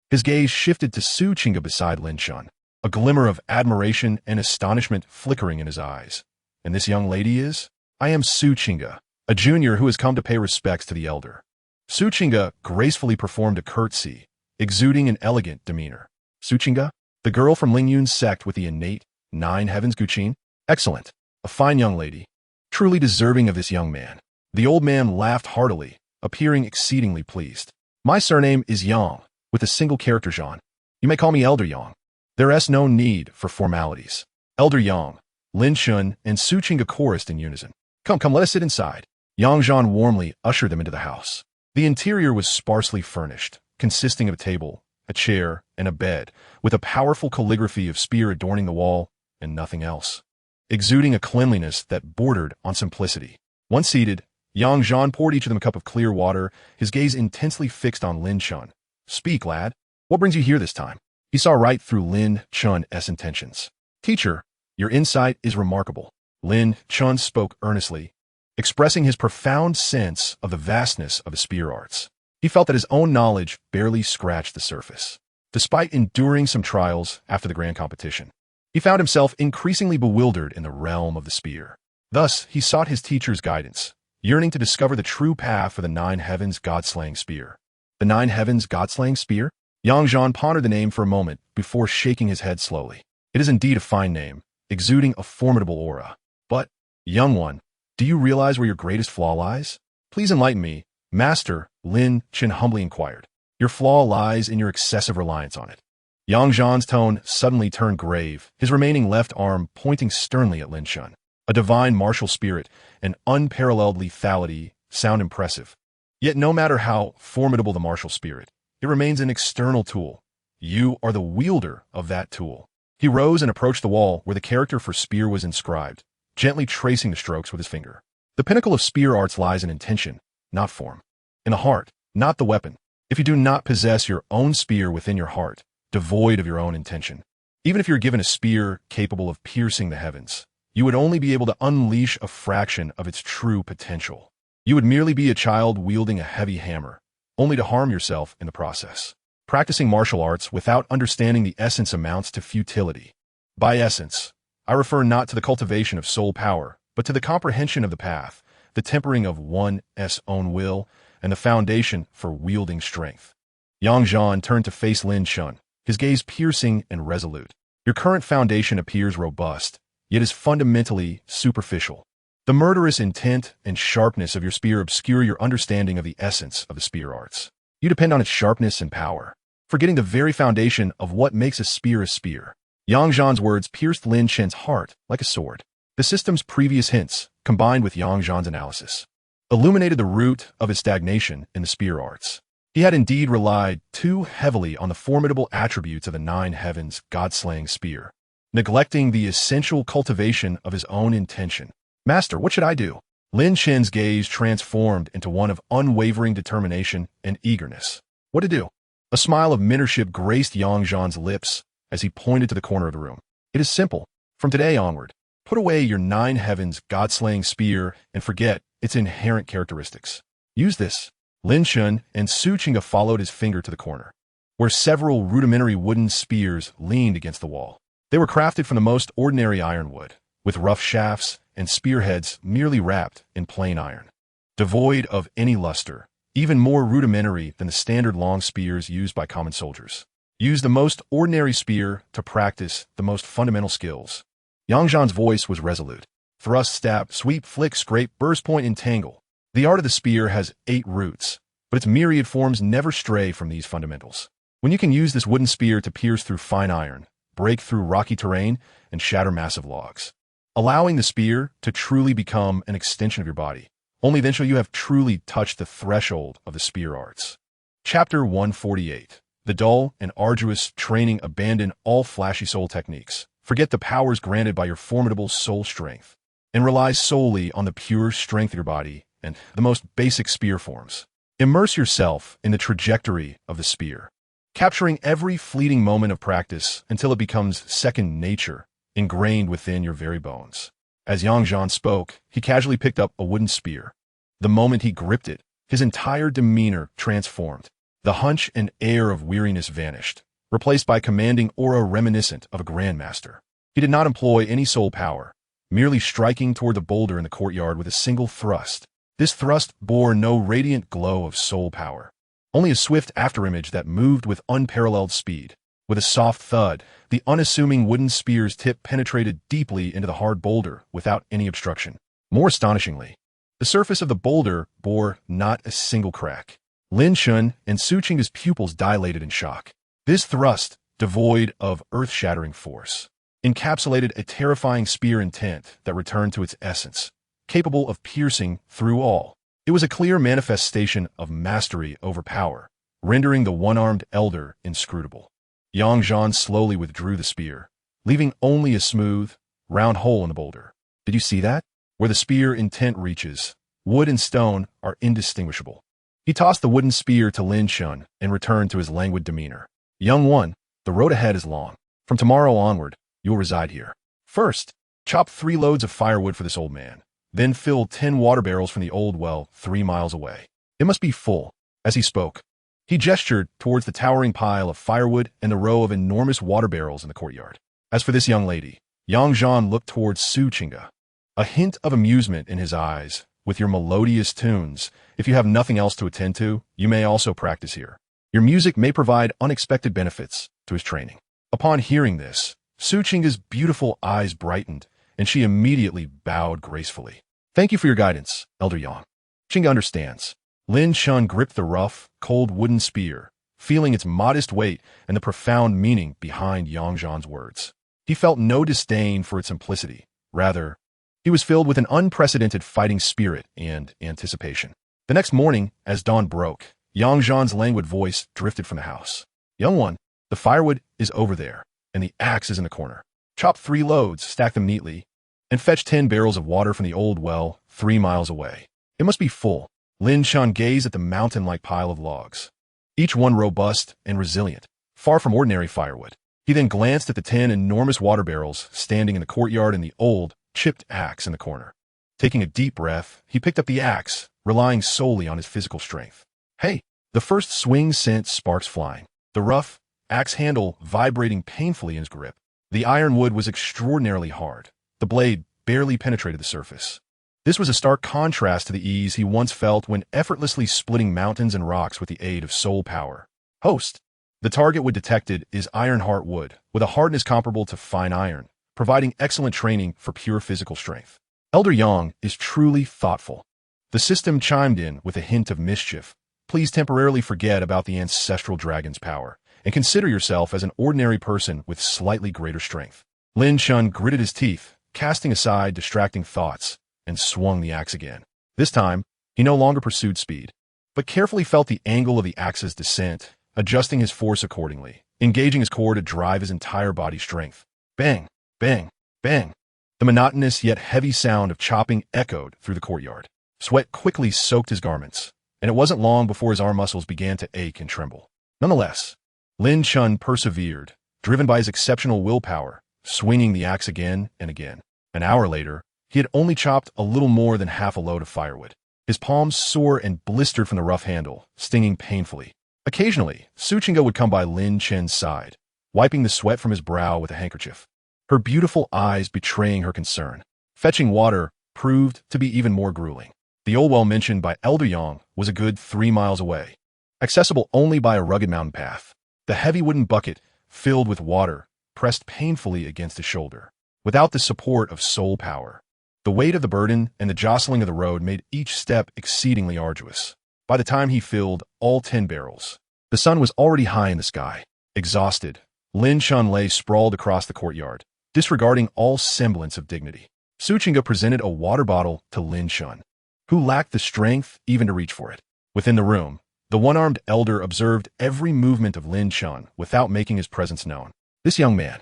His gaze shifted to Su Qingga beside Lin Chen, a glimmer of admiration and astonishment flickering in his eyes. "And this young lady is?" "I am Su Qingga, a junior who has come to pay respects to the elder." Su Qingga gracefully performed a curtsy, exuding an elegant demeanor. "Su Qingga, the girl from Ling Yun's sect with the innate 9 heavens Guqin? Excellent. A fine young lady. Truly deserving of this young man." The old man laughed heartily, appearing exceedingly pleased. "My surname is Yang. with a single character Jean. You may call me Elder Yang. There is no need for formalities. Elder Yang, Lin Chen, and Su Qingga chorused in unison. Come, let us sit inside. Yang Zhan warmly ushered them into the house. The interior was sparsely furnished, consisting of a table, a chair, and a bed, with a powerful calligraphy of spear adorning the wall, and nothing else, exuding a cleanliness that bordered on simplicity. Once seated, Yang Zhan poured each of them a cup of clear water, his gaze intensely fixed on Lin Chen. Speak, lad. What brings you here this time? He saw right through Lin Chen's intentions. Teacher, your insight is remarkable. Lin Chen spoke earnestly, expressing his profound sense of the vastness of the spear arts. He felt that his own knowledge barely scratched the surface. Despite enduring some trials after the grand competition, he found himself increasingly bewildered in the realm of the spear. Thus, he sought his teacher's guidance, yearning to discover the true path for the Nine Heavens God-slaying spear. The Nine Heavens God-slaying spear? Yang Zhan pondered the name for a moment before shaking his head slowly. It is indeed a fine name, exuding a formidable aura. But, young one, do you realize where your greatest flaw lies? Please enlighten me, Master, Lin Chen humbly inquired. Your flaw lies in your excessive reliance on it. Yang Zhan's tone suddenly turned grave, his remaining left arm pointing sternly at Lin Chen. A divine martial spirit and unparalleled lethality sound impressive. Yet no matter how formidable the martial spirit, it remains an external tool. You are the wielder of that tool. He rose and approached the wall where the character for spear was inscribed, gently tracing the strokes with his finger. The pinnacle of spear arts lies in intention, not form. In the heart, not the weapon. If you do not possess your own spear within your heart, devoid of your own intention, even if you're given a spear capable of piercing the heavens, you would only be able to unleash a fraction of its true potential. You would merely be a child wielding a heavy hammer, only to harm yourself in the process. Practicing martial arts without understanding the essence amounts to futility. By essence, I refer not to the cultivation of soul power, but to the comprehension of the path, the tempering of one's own will, and the foundation for wielding strength. Yang Zhan turned to face Lin Chen, his gaze piercing and resolute. Your current foundation appears robust, yet is fundamentally superficial. The murderous intent and sharpness of your spear obscure your understanding of the essence of the spear arts. You depend on its sharpness and power, forgetting the very foundation of what makes a spear a spear. Yang Zhan's words pierced Lin Chen's heart like a sword. The system's previous hints, combined with Yang Zhan's analysis, illuminated the root of his stagnation in the spear arts. He had indeed relied too heavily on the formidable attributes of the Nine Heavens God-slaying spear, neglecting the essential cultivation of his own intention. Master, what should I do? Lin Chen's gaze transformed into one of unwavering determination and eagerness. What to do? A smile of mentorship graced Yang Zhan's lips as he pointed to the corner of the room. It is simple. From today onward, put away your Nine Heavens God-slaying spear and forget its inherent characteristics. Use this. Lin Chen and Su Qingga followed his finger to the corner, where several rudimentary wooden spears leaned against the wall. They were crafted from the most ordinary ironwood, with rough shafts and spearheads merely wrapped in plain iron. Devoid of any luster, even more rudimentary than the standard long spears used by common soldiers. Use the most ordinary spear to practice the most fundamental skills. Yang Zhan's voice was resolute. Thrust, stab, sweep, flick, scrape, burst, point, and tangle. The art of the spear has 8 roots, but its myriad forms never stray from these fundamentals. When you can use this wooden spear to pierce through fine iron, break through rocky terrain, and shatter massive logs, allowing the spear to truly become an extension of your body, only then shall you have truly touched the threshold of the spear arts. Chapter 148. The dull and arduous training. Abandon all flashy soul techniques. Forget the powers granted by your formidable soul strength, and rely solely on the pure strength of your body and the most basic spear forms. Immerse yourself in the trajectory of the spear, capturing every fleeting moment of practice until it becomes second nature, ingrained within your very bones. As Yang Zhan spoke, he casually picked up a wooden spear. The moment he gripped it, his entire demeanor transformed. The hunch and air of weariness vanished, replaced by commanding aura reminiscent of a grandmaster. He did not employ any soul power, merely striking toward the boulder in the courtyard with a single thrust. This thrust bore no radiant glow of soul power, only a swift afterimage that moved with unparalleled speed. With a soft thud, the unassuming wooden spear's tip penetrated deeply into the hard boulder without any obstruction. More astonishingly, the surface of the boulder bore not a single crack. Lin Chen and Suchinga's pupils dilated in shock. This thrust, devoid of earth-shattering force, encapsulated a terrifying spear intent that returned to its essence, capable of piercing through all. It was a clear manifestation of mastery over power, rendering the one-armed elder inscrutable. Yang Zhan slowly withdrew the spear, leaving only a smooth, round hole in the boulder. Did you see that? Where the spear intent reaches, wood and stone are indistinguishable. He tossed the wooden spear to Lin Chen and returned to his languid demeanor. Young one, the road ahead is long. From tomorrow onward, you'll reside here. First, chop 3 loads of firewood for this old man. Then fill 10 water barrels from the old well 3 miles away. It must be full. As he spoke, he gestured towards the towering pile of firewood and the row of enormous water barrels in the courtyard. As for this young lady, Yang Zhan looked towards Suchinga, a hint of amusement in his eyes. With your melodious tunes, if you have nothing else to attend to, you may also practice here. Your music may provide unexpected benefits to his training. Upon hearing this, Suchinga's beautiful eyes brightened, and she immediately bowed gracefully. Thank you for your guidance, Elder Yang. Suchinga understands. Lin Chen gripped the rough, cold wooden spear, feeling its modest weight and the profound meaning behind Yang Zhan's words. He felt no disdain for its simplicity. Rather, he was filled with an unprecedented fighting spirit and anticipation. The next morning, as dawn broke, Yang Zhan's languid voice drifted from the house. Young one, the firewood is over there, and the axe is in the corner. Chop 3 loads, stack them neatly, and fetch 10 barrels of water from the old well 3 miles away. It must be full. Lin Chen gazed at the mountain-like pile of logs, each one robust and resilient, far from ordinary firewood. He then glanced at the 10 enormous water barrels standing in the courtyard and the old, chipped axe in the corner. Taking a deep breath, he picked up the axe, relying solely on his physical strength. Hey! The first swing sent sparks flying, the rough, axe handle vibrating painfully in his grip. The ironwood was extraordinarily hard. The blade barely penetrated the surface. This was a stark contrast to the ease he once felt when effortlessly splitting mountains and rocks with the aid of soul power. Host! The target wood detected is iron-heart wood, with a hardness comparable to fine iron, providing excellent training for pure physical strength. Elder Yang is truly thoughtful. The system chimed in with a hint of mischief. Please temporarily forget about the ancestral dragon's power, and consider yourself as an ordinary person with slightly greater strength. Lin Chen gritted his teeth, casting aside distracting thoughts, and swung the axe again. This time, he no longer pursued speed, but carefully felt the angle of the axe's descent, adjusting his force accordingly, engaging his core to drive his entire body's strength. Bang! Bang! Bang! The monotonous yet heavy sound of chopping echoed through the courtyard. Sweat quickly soaked his garments, and it wasn't long before his arm muscles began to ache and tremble. Nonetheless, Lin Chen persevered, driven by his exceptional willpower, swinging the axe again and again. An hour later, he had only chopped a little more than half a load of firewood. His palms sore and blistered from the rough handle, stinging painfully. Occasionally, Suchinga would come by Lin Chen's side, wiping the sweat from his brow with a handkerchief, her beautiful eyes betraying her concern. Fetching water proved to be even more grueling. The old well mentioned by Elder Yang was a good 3 miles away, accessible only by a rugged mountain path. The heavy wooden bucket, filled with water, pressed painfully against his shoulder. Without the support of soul power, the weight of the burden and the jostling of the road made each step exceedingly arduous. By the time he filled all 10 barrels, the sun was already high in the sky. Exhausted, Lin Chen lay sprawled across the courtyard, disregarding all semblance of dignity. Suchinga presented a water bottle to Lin Chen, who lacked the strength even to reach for it. Within the room, the one-armed elder observed every movement of Lin Chen without making his presence known. This young man.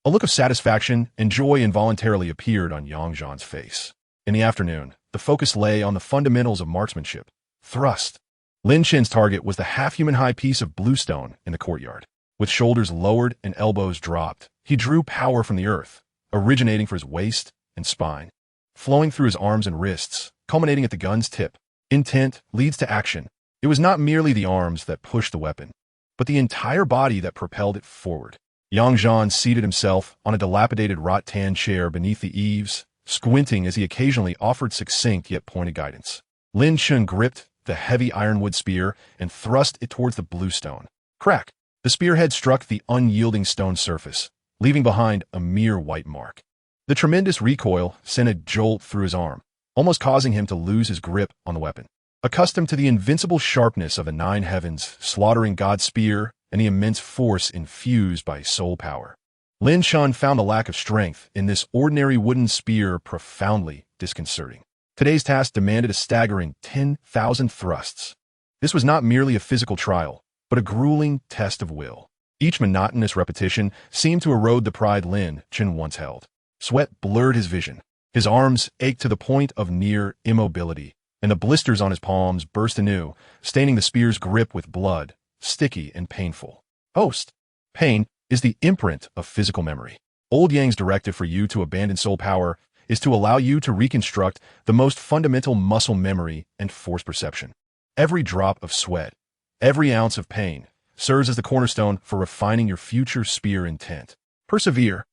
A look of satisfaction and joy involuntarily appeared on Yang Zhan's face. In the afternoon, the focus lay on the fundamentals of marksmanship. Thrust. Lin Chen's target was the half-human-high piece of bluestone in the courtyard. With shoulders lowered and elbows dropped, he drew power from the earth, originating from his waist and spine, flowing through his arms and wrists, culminating at the gun's tip. Intent leads to action. It was not merely the arms that pushed the weapon, but the entire body that propelled it forward. Yang Zhan seated himself on a dilapidated rattan chair beneath the eaves, squinting as he occasionally offered succinct yet pointed guidance. Lin Chen gripped the heavy ironwood spear and thrust it towards the bluestone. Crack! The spearhead struck the unyielding stone surface, leaving behind a mere white mark. The tremendous recoil sent a jolt through his arm, almost causing him to lose his grip on the weapon. Accustomed to the invincible sharpness of the nine heavens, slaughtering God's spear, and the immense force infused by soul power, Lin Chen found the lack of strength in this ordinary wooden spear profoundly disconcerting. Today's task demanded a staggering 10,000 thrusts. This was not merely a physical trial, but a grueling test of will. Each monotonous repetition seemed to erode the pride Lin Chen once held. Sweat blurred his vision. His arms ached to the point of near immobility, and the blisters on his palms burst anew, staining the spear's grip with blood, sticky and painful. Host. Pain is the imprint of physical memory. Old Yang's directive for you to abandon soul power is to allow you to reconstruct the most fundamental muscle memory and force perception. Every drop of sweat, every ounce of pain, serves as the cornerstone for refining your future spear intent. Persevere.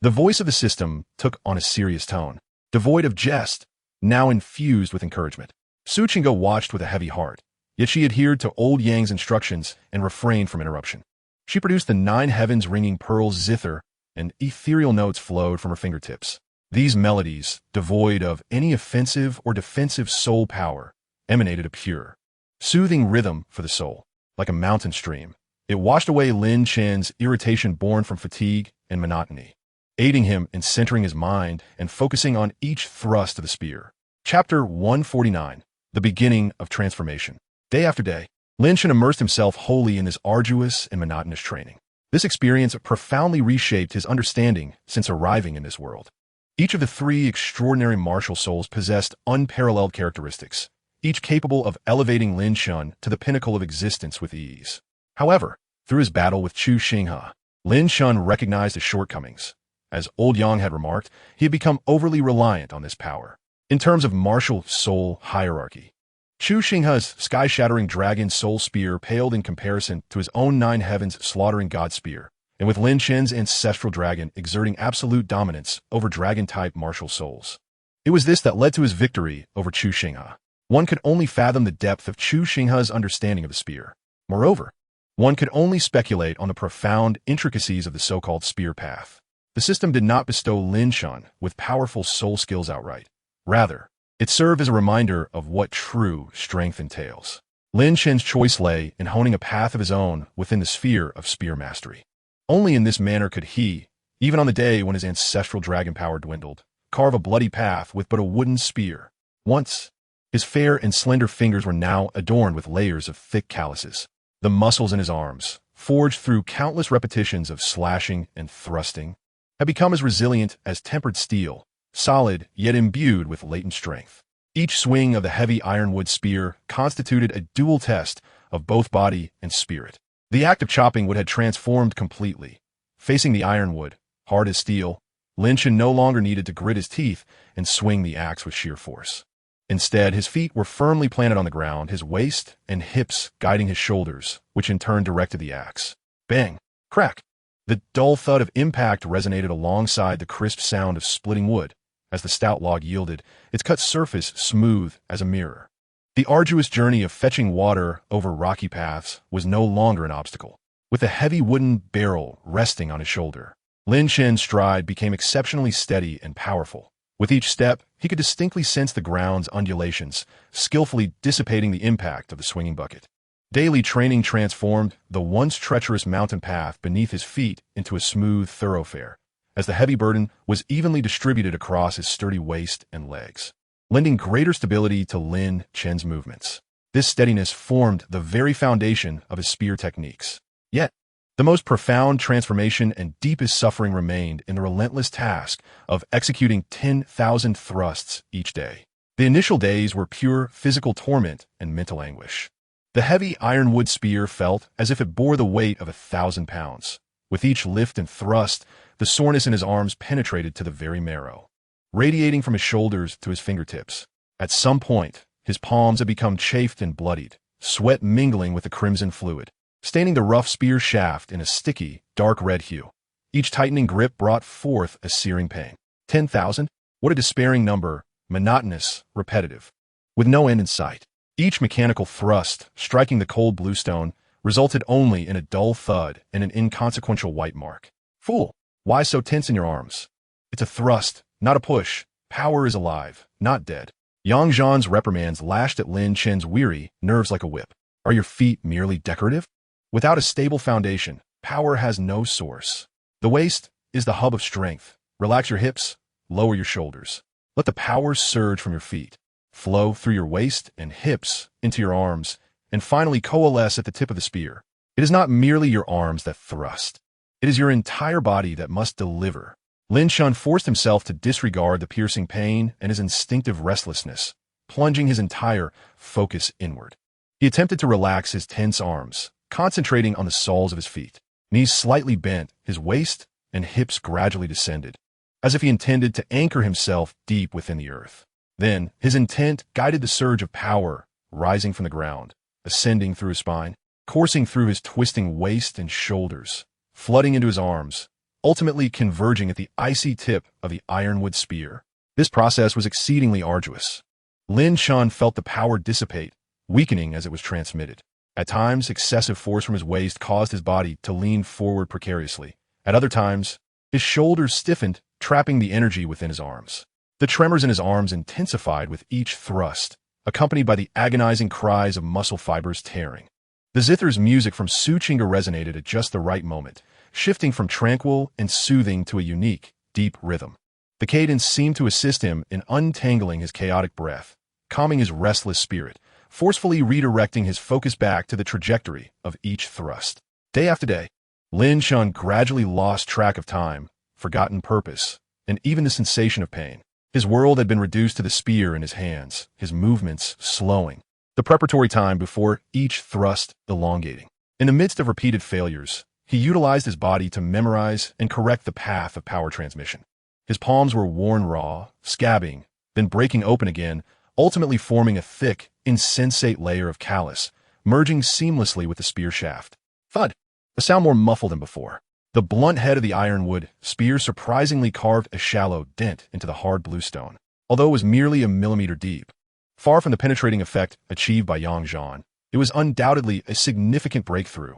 The voice of the system took on a serious tone, devoid of jest, now infused with encouragement. Su Chingo watched with a heavy heart, yet she adhered to old Yang's instructions and refrained from interruption. She produced the nine heavens ringing pearl zither, and ethereal notes flowed from her fingertips. These melodies, devoid of any offensive or defensive soul power, emanated a pure, soothing rhythm for the soul. Like a mountain stream, it washed away Lin Chen's irritation born from fatigue and monotony, aiding him in centering his mind and focusing on each thrust of the spear. Chapter 149, The Beginning of Transformation. Day after day, Lin Chen immersed himself wholly in this arduous and monotonous training. This experience profoundly reshaped his understanding since arriving in this world. Each of the three extraordinary martial souls possessed unparalleled characteristics, each capable of elevating Lin Chen to the pinnacle of existence with ease. However, through his battle with Chu Xinghe, Lin Chen recognized his shortcomings. As Old Yang had remarked, he had become overly reliant on this power. In terms of martial soul hierarchy, Chu Xinghe's sky-shattering dragon soul spear paled in comparison to his own nine heavens slaughtering God spear, and with Lin Chen's ancestral dragon exerting absolute dominance over dragon-type martial souls. It was this that led to his victory over Chu Xinghe. One could only fathom the depth of Chu Xinghe's understanding of the spear. Moreover, one could only speculate on the profound intricacies of the so-called spear path. The system did not bestow Lin Chen with powerful soul skills outright. Rather, it served as a reminder of what true strength entails. Lin Chen's choice lay in honing a path of his own within the sphere of spear mastery. Only in this manner could he, even on the day when his ancestral dragon power dwindled, carve a bloody path with but a wooden spear. Once, his fair and slender fingers were now adorned with layers of thick calluses. The muscles in his arms, forged through countless repetitions of slashing and thrusting, had become as resilient as tempered steel, solid yet imbued with latent strength. Each swing of the heavy ironwood spear constituted a dual test of both body and spirit. The act of chopping wood had transformed completely. Facing the ironwood, hard as steel, Lin Chen no longer needed to grit his teeth and swing the axe with sheer force. Instead, his feet were firmly planted on the ground, his waist and hips guiding his shoulders, which in turn directed the axe. Bang! Crack! The dull thud of impact resonated alongside the crisp sound of splitting wood, as the stout log yielded, its cut surface smooth as a mirror. The arduous journey of fetching water over rocky paths was no longer an obstacle. With a heavy wooden barrel resting on his shoulder, Lin Chen's stride became exceptionally steady and powerful. With each step, he could distinctly sense the ground's undulations, skillfully dissipating the impact of the swinging bucket. Daily training transformed the once treacherous mountain path beneath his feet into a smooth thoroughfare, as the heavy burden was evenly distributed across his sturdy waist and legs, lending greater stability to Lin Chen's movements. This steadiness formed the very foundation of his spear techniques. Yet, the most profound transformation and deepest suffering remained in the relentless task of executing 10,000 thrusts each day. The initial days were pure physical torment and mental anguish. The heavy ironwood spear felt as if it bore the weight of 1,000 pounds. With each lift and thrust, the soreness in his arms penetrated to the very marrow, radiating from his shoulders to his fingertips. At some point, his palms had become chafed and bloodied, sweat mingling with the crimson fluid, staining the rough spear shaft in a sticky, dark red hue. Each tightening grip brought forth a searing pain. 10,000? What a despairing number, monotonous, repetitive, with no end in sight. Each mechanical thrust, striking the cold blue stone, resulted only in a dull thud and an inconsequential white mark. Fool, why so tense in your arms? It's a thrust, not a push. Power is alive, not dead. Yang Zhan's reprimands lashed at Lin Chen's weary nerves like a whip. Are your feet merely decorative? Without a stable foundation, power has no source. The waist is the hub of strength. Relax your hips, lower your shoulders. Let the power surge from your feet, flow through your waist and hips into your arms, and finally coalesce at the tip of the spear. It is not merely your arms that thrust. It is your entire body that must deliver. Lin Chen forced himself to disregard the piercing pain and his instinctive restlessness, plunging his entire focus inward. He attempted to relax his tense arms, concentrating on the soles of his feet. Knees slightly bent, his waist and hips gradually descended, as if he intended to anchor himself deep within the earth. Then, his intent guided the surge of power, rising from the ground, ascending through his spine, coursing through his twisting waist and shoulders, flooding into his arms, ultimately converging at the icy tip of the ironwood spear. This process was exceedingly arduous. Lin Chen felt the power dissipate, weakening as it was transmitted. At times, excessive force from his waist caused his body to lean forward precariously. At other times, his shoulders stiffened, trapping the energy within his arms. The tremors in his arms intensified with each thrust, accompanied by the agonizing cries of muscle fibers tearing. The zither's music from Suchinga resonated at just the right moment, shifting from tranquil and soothing to a unique, deep rhythm. The cadence seemed to assist him in untangling his chaotic breath, calming his restless spirit, forcefully redirecting his focus back to the trajectory of each thrust. Day after day, Lin Chen gradually lost track of time, forgotten purpose, and even the sensation of pain. His world had been reduced to the spear in his hands, his movements slowing, the preparatory time before each thrust elongating. In the midst of repeated failures, he utilized his body to memorize and correct the path of power transmission. His palms were worn raw, scabbing, then breaking open again, ultimately forming a thick, insensate layer of callus, merging seamlessly with the spear shaft. Thud! A sound more muffled than before. The blunt head of the ironwood spear surprisingly carved a shallow dent into the hard bluestone, although it was merely a millimeter deep. Far from the penetrating effect achieved by Yang Zhan, it was undoubtedly a significant breakthrough.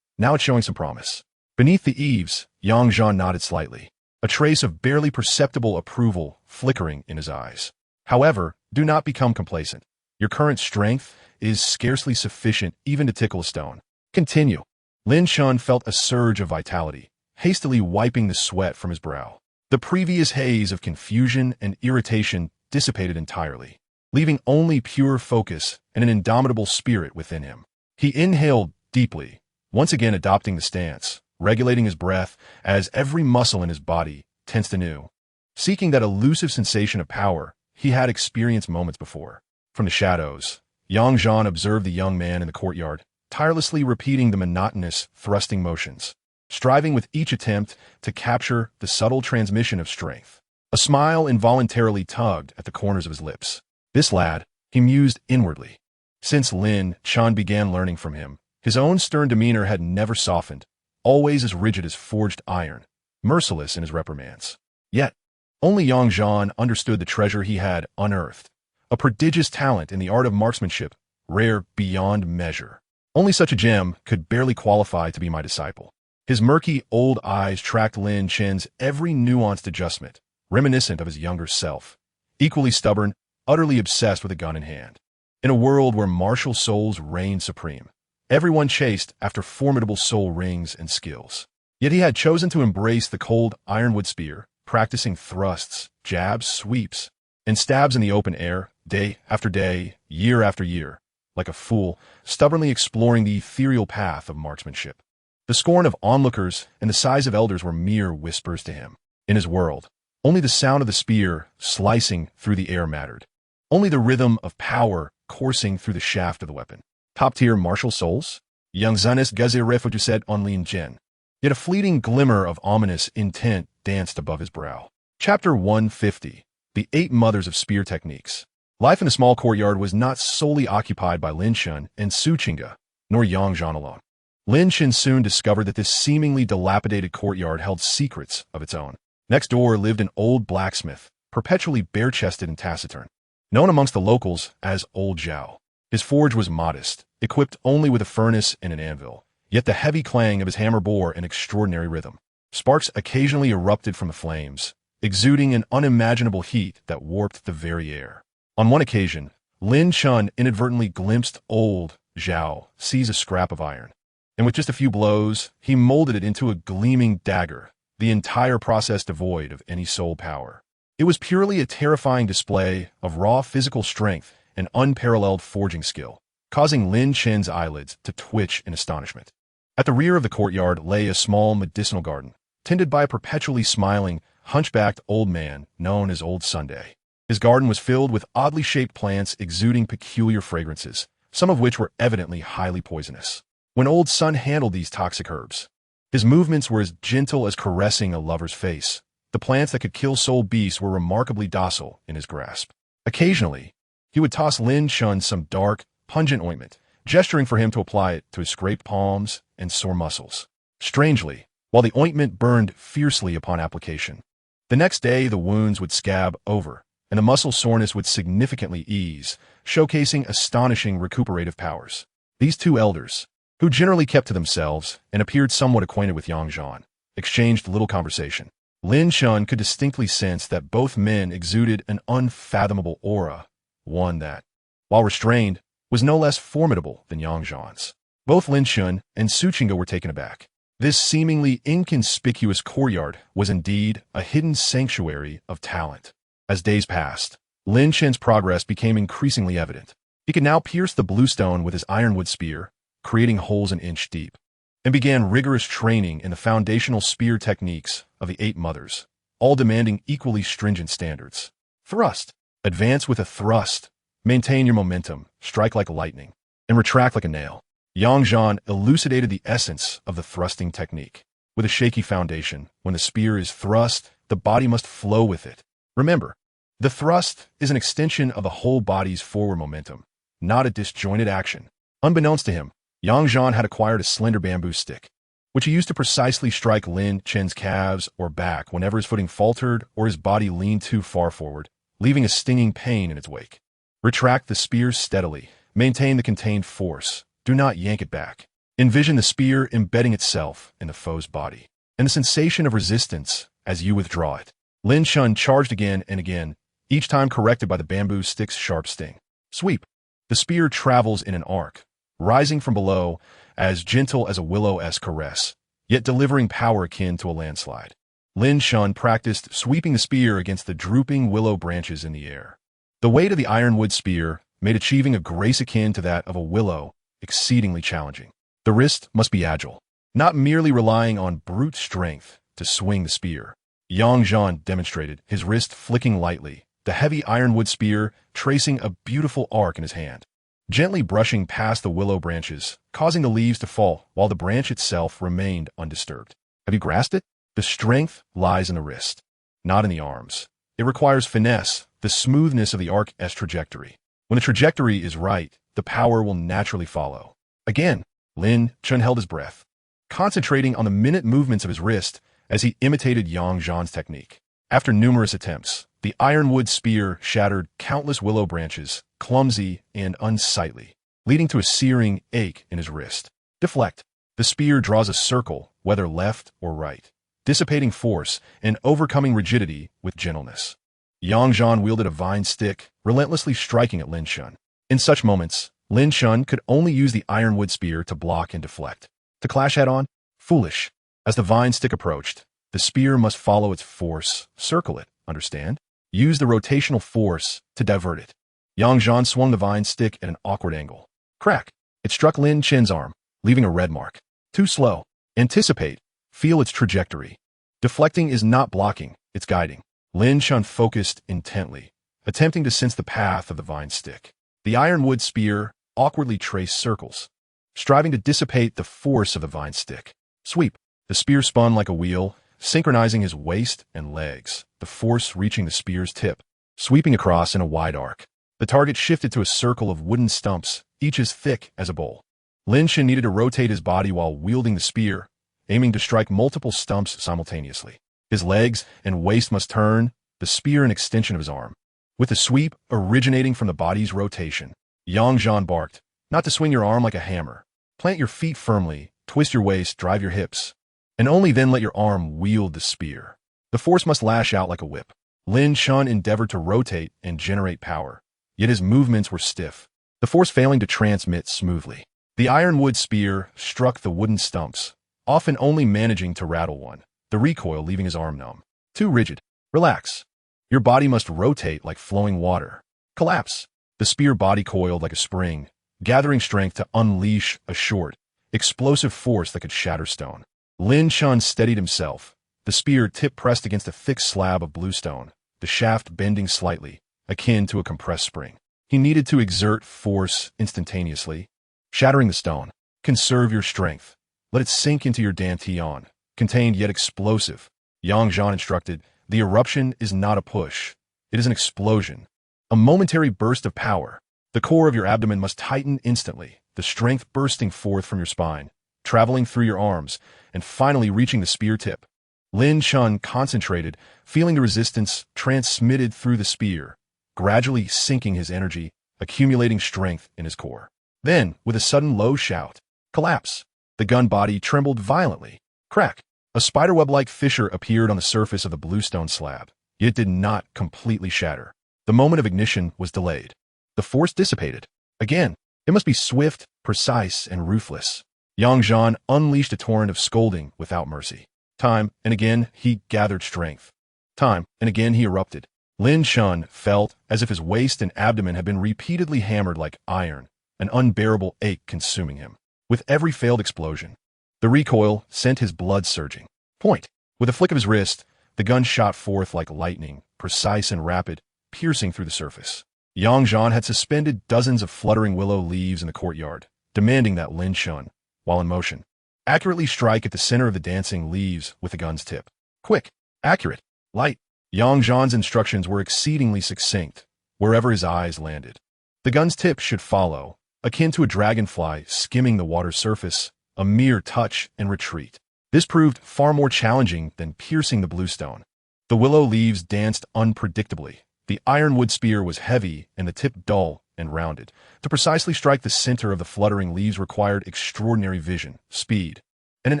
Now it's showing some promise. Beneath the eaves, Yang Zhan nodded slightly, a trace of barely perceptible approval flickering in his eyes. However, do not become complacent. Your current strength is scarcely sufficient even to tickle a stone. Continue. Lin Chen felt a surge of vitality, hastily wiping the sweat from his brow. The previous haze of confusion and irritation dissipated entirely, leaving only pure focus and an indomitable spirit within him. He inhaled deeply, once again adopting the stance, regulating his breath as every muscle in his body tensed anew, seeking that elusive sensation of power he had experienced moments before. From the shadows, Yang Zhan observed the young man in the courtyard, tirelessly repeating the monotonous, thrusting motions, striving with each attempt to capture the subtle transmission of strength. A smile involuntarily tugged at the corners of his lips. This lad, he mused inwardly. Since Lin Chen began learning from him, his own stern demeanor had never softened, always as rigid as forged iron, merciless in his reprimands. Yet, only Yang Zhan understood the treasure he had unearthed, a prodigious talent in the art of marksmanship, rare beyond measure. Only such a gem could barely qualify to be my disciple. His murky old eyes tracked Lin Chen's every nuanced adjustment, reminiscent of his younger self, equally stubborn, utterly obsessed with a gun in hand. In a world where martial souls reigned supreme, everyone chased after formidable soul rings and skills. Yet he had chosen to embrace the cold ironwood spear, practicing thrusts, jabs, sweeps, and stabs in the open air, day after day, year after year, like a fool, stubbornly exploring the ethereal path of marksmanship. The scorn of onlookers and the sighs of elders were mere whispers to him. In his world, only the sound of the spear slicing through the air mattered. Only the rhythm of power coursing through the shaft of the weapon. Top-tier martial souls? Young Zanis Gazirefutu said on Lin Chen. Yet a fleeting glimmer of ominous intent danced above his brow. Chapter 150. The 8 Mothers of Spear Techniques. Life in the small courtyard was not solely occupied by Lin Chen and Suchinga, nor Yang Zhan alone. Lin Chen soon discovered that this seemingly dilapidated courtyard held secrets of its own. Next door lived an old blacksmith, perpetually bare-chested and taciturn, known amongst the locals as Old Zhao. His forge was modest, equipped only with a furnace and an anvil, yet the heavy clang of his hammer bore an extraordinary rhythm. Sparks occasionally erupted from the flames, exuding an unimaginable heat that warped the very air. On one occasion, Lin Chen inadvertently glimpsed old Zhao seize a scrap of iron, and with just a few blows, he molded it into a gleaming dagger, the entire process devoid of any soul power. It was purely a terrifying display of raw physical strength and unparalleled forging skill, causing Lin Chen's eyelids to twitch in astonishment. At the rear of the courtyard lay a small medicinal garden, tended by a perpetually smiling, hunchbacked old man known as Old Sunday. His garden was filled with oddly shaped plants exuding peculiar fragrances, some of which were evidently highly poisonous. When Old Sun handled these toxic herbs, his movements were as gentle as caressing a lover's face. The plants that could kill soul beasts were remarkably docile in his grasp. Occasionally, he would toss Lin Chen some dark, pungent ointment, gesturing for him to apply it to his scraped palms and sore muscles. Strangely, while the ointment burned fiercely upon application, the next day the wounds would scab over, and the muscle soreness would significantly ease, showcasing astonishing recuperative powers. These two elders, who generally kept to themselves and appeared somewhat acquainted with Yang Zhan, exchanged little conversation. Lin Chen could distinctly sense that both men exuded an unfathomable aura, one that, while restrained, was no less formidable than Yang Zhan's. Both Lin Chen and Su Qingge were taken aback. This seemingly inconspicuous courtyard was indeed a hidden sanctuary of talent. As days passed, Lin Chen's progress became increasingly evident. He could now pierce the bluestone with his ironwood spear, creating holes an inch deep, and began rigorous training in the foundational spear techniques of the Eight Mothers, all demanding equally stringent standards. Thrust. Advance with a thrust. Maintain your momentum, strike like lightning, and retract like a nail. Yang Zhan elucidated the essence of the thrusting technique. With a shaky foundation, when the spear is thrust, the body must flow with it. Remember, the thrust is an extension of the whole body's forward momentum, not a disjointed action. Unbeknownst to him, Yang Zhan had acquired a slender bamboo stick, which he used to precisely strike Lin Chen's calves or back whenever his footing faltered or his body leaned too far forward, leaving a stinging pain in its wake. Retract the spear steadily. Maintain the contained force. Do not yank it back. Envision the spear embedding itself in the foe's body, and the sensation of resistance as you withdraw it. Lin Chen charged again and again, each time corrected by the bamboo stick's sharp sting. Sweep. The spear travels in an arc, rising from below, as gentle as a willow-esque caress, yet delivering power akin to a landslide. Lin Chen practiced sweeping the spear against the drooping willow branches in the air. The weight of the ironwood spear made achieving a grace akin to that of a willow exceedingly challenging. The wrist must be agile, not merely relying on brute strength to swing the spear. Yang Zhan demonstrated, his wrist flicking lightly, the heavy ironwood spear tracing a beautiful arc in his hand, gently brushing past the willow branches, causing the leaves to fall while the branch itself remained undisturbed. Have you grasped it? The strength lies in the wrist, not in the arms. It requires finesse, the smoothness of the arc's trajectory. When the trajectory is right, the power will naturally follow. Again, Lin Chen held his breath, concentrating on the minute movements of his wrist as he imitated Yang Zhan's technique. After numerous attempts, the ironwood spear shattered countless willow branches, clumsy and unsightly, leading to a searing ache in his wrist. Deflect. The spear draws a circle, whether left or right, dissipating force and overcoming rigidity with gentleness. Yang Zhan wielded a vine stick, relentlessly striking at Lin Chen. In such moments, Lin Chen could only use the ironwood spear to block and deflect. To clash head-on? Foolish. As the vine stick approached, the spear must follow its force, circle it, understand? Use the rotational force to divert it. Yang Zhan swung the vine stick at an awkward angle. Crack! It struck Lin Chen's arm, leaving a red mark. Too slow. Anticipate. Feel its trajectory. Deflecting is not blocking, it's guiding. Lin Chen focused intently, attempting to sense the path of the vine stick. The ironwood spear awkwardly traced circles, striving to dissipate the force of the vine stick. Sweep. The spear spun like a wheel, synchronizing his waist and legs, the force reaching the spear's tip, sweeping across in a wide arc. The target shifted to a circle of wooden stumps, each as thick as a bowl. Lin Chen needed to rotate his body while wielding the spear, aiming to strike multiple stumps simultaneously. His legs and waist must turn, the spear an extension of his arm. With the sweep originating from the body's rotation, Yang Zhan barked, not to swing your arm like a hammer. Plant your feet firmly, twist your waist, drive your hips, and only then let your arm wield the spear. The force must lash out like a whip. Lin Chen endeavored to rotate and generate power, yet his movements were stiff, the force failing to transmit smoothly. The ironwood spear struck the wooden stumps, often only managing to rattle one, the recoil leaving his arm numb. Too rigid. Relax. Your body must rotate like flowing water. Collapse. The spear body coiled like a spring, gathering strength to unleash a short, explosive force that could shatter stone. Lin Chen steadied himself, the spear tip pressed against a thick slab of bluestone, the shaft bending slightly, akin to a compressed spring. He needed to exert force instantaneously, shattering the stone. Conserve your strength. Let it sink into your dantian, contained yet explosive. Yang Zhan instructed, the eruption is not a push. It is an explosion. A momentary burst of power. The core of your abdomen must tighten instantly, the strength bursting forth from your spine, traveling through your arms, and finally reaching the spear tip. Lin Chen concentrated, feeling the resistance transmitted through the spear, gradually sinking his energy, accumulating strength in his core. Then, with a sudden low shout, collapse. The gun body trembled violently. Crack. A spiderweb-like fissure appeared on the surface of the bluestone slab, yet it did not completely shatter. The moment of ignition was delayed. The force dissipated. Again, it must be swift, precise, and ruthless. Yang Zhan unleashed a torrent of scolding without mercy. Time and again, he gathered strength. Time and again, he erupted. Lin Chen felt as if his waist and abdomen had been repeatedly hammered like iron, an unbearable ache consuming him. With every failed explosion, the recoil sent his blood surging. Point. With a flick of his wrist, the gun shot forth like lightning, precise and rapid, piercing through the surface. Yang Zhan had suspended dozens of fluttering willow leaves in the courtyard, demanding that Lin Chen, while in motion, accurately strike at the center of the dancing leaves with the gun's tip. Quick, accurate, light. Yang Zhan's instructions were exceedingly succinct, wherever his eyes landed. The gun's tip should follow, akin to a dragonfly skimming the water's surface, a mere touch and retreat. This proved far more challenging than piercing the bluestone. The willow leaves danced unpredictably. The ironwood spear was heavy and the tip dull and rounded. To precisely strike the center of the fluttering leaves required extraordinary vision, speed, and an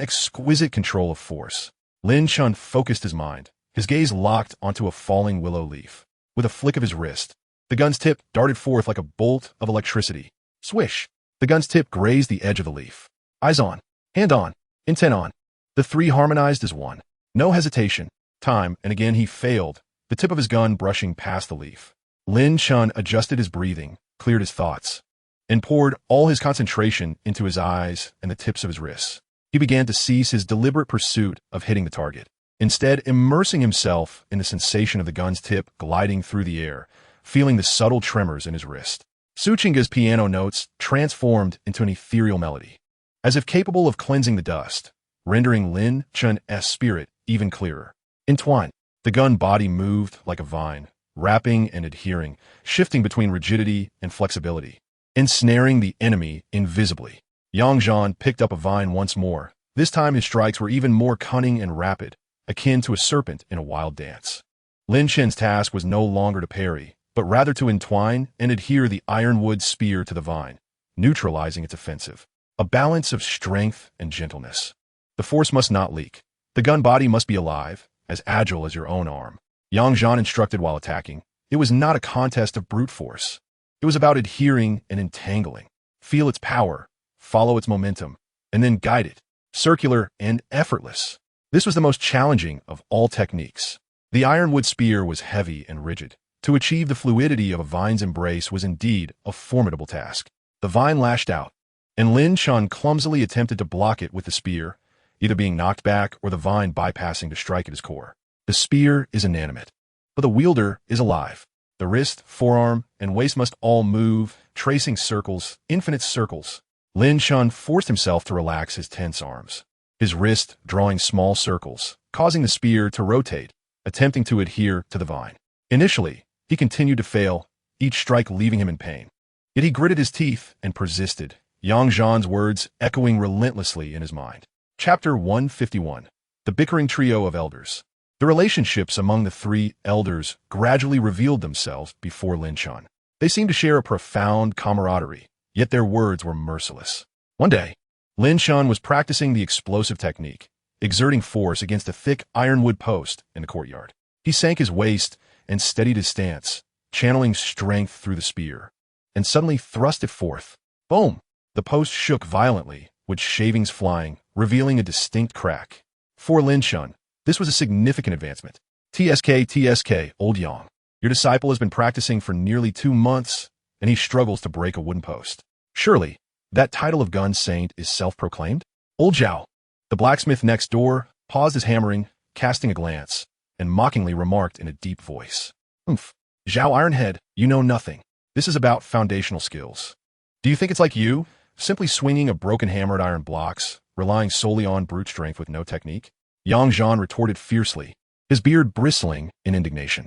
exquisite control of force. Lin Chen focused his mind, his gaze locked onto a falling willow leaf. With a flick of his wrist, the gun's tip darted forth like a bolt of electricity. Swish! The gun's tip grazed the edge of the leaf. Eyes on, hand on, intent on. The three harmonized as one. No hesitation. Time and again he failed, the tip of his gun brushing past the leaf. Lin Chen adjusted his breathing, cleared his thoughts, and poured all his concentration into his eyes and the tips of his wrists. He began to cease his deliberate pursuit of hitting the target, instead immersing himself in the sensation of the gun's tip gliding through the air, feeling the subtle tremors in his wrist. Suchinga's piano notes transformed into an ethereal melody, as if capable of cleansing the dust, rendering Lin Chen's spirit even clearer. Entwined, the gun body moved like a vine, wrapping and adhering, shifting between rigidity and flexibility, ensnaring the enemy invisibly. Yang Zhan picked up a vine once more. This time his strikes were even more cunning and rapid, akin to a serpent in a wild dance. Lin Chen's task was no longer to parry, but rather to entwine and adhere the ironwood spear to the vine, neutralizing its offensive. A balance of strength and gentleness. The force must not leak. The gun body must be alive, as agile as your own arm. Yang Zhan instructed while attacking. It was not a contest of brute force. It was about adhering and entangling. Feel its power, follow its momentum, and then guide it. Circular and effortless. This was the most challenging of all techniques. The ironwood spear was heavy and rigid. To achieve the fluidity of a vine's embrace was indeed a formidable task. The vine lashed out, and Lin Chen clumsily attempted to block it with the spear, either being knocked back or the vine bypassing to strike at his core. The spear is inanimate, but the wielder is alive. The wrist, forearm, and waist must all move, tracing circles, infinite circles. Lin Chen forced himself to relax his tense arms, his wrist drawing small circles, causing the spear to rotate, attempting to adhere to the vine. Initially, he continued to fail, each strike leaving him in pain. Yet he gritted his teeth and persisted, Yang Zhan's words echoing relentlessly in his mind. Chapter 151. The Bickering Trio of Elders. The relationships among the three elders gradually revealed themselves before Lin Chen. They seemed to share a profound camaraderie, yet their words were merciless. One day, Lin Chen was practicing the explosive technique, exerting force against a thick ironwood post in the courtyard. He sank his waist and steadied his stance, channeling strength through the spear, and suddenly thrust it forth. Boom! The post shook violently, with shavings flying, revealing a distinct crack. For Lin Chen, this was a significant advancement. TSK, old Yang. Your disciple has been practicing for nearly 2 months, and he struggles to break a wooden post. Surely, that title of gun saint is self-proclaimed? Old Zhao, the blacksmith next door, paused his hammering, casting a glance, and mockingly remarked in a deep voice. Oomph. Zhao Ironhead, you know nothing. This is about foundational skills. Do you think it's like you, simply swinging a broken hammer at iron blocks, relying solely on brute strength with no technique? Yang Zhan retorted fiercely, his beard bristling in indignation.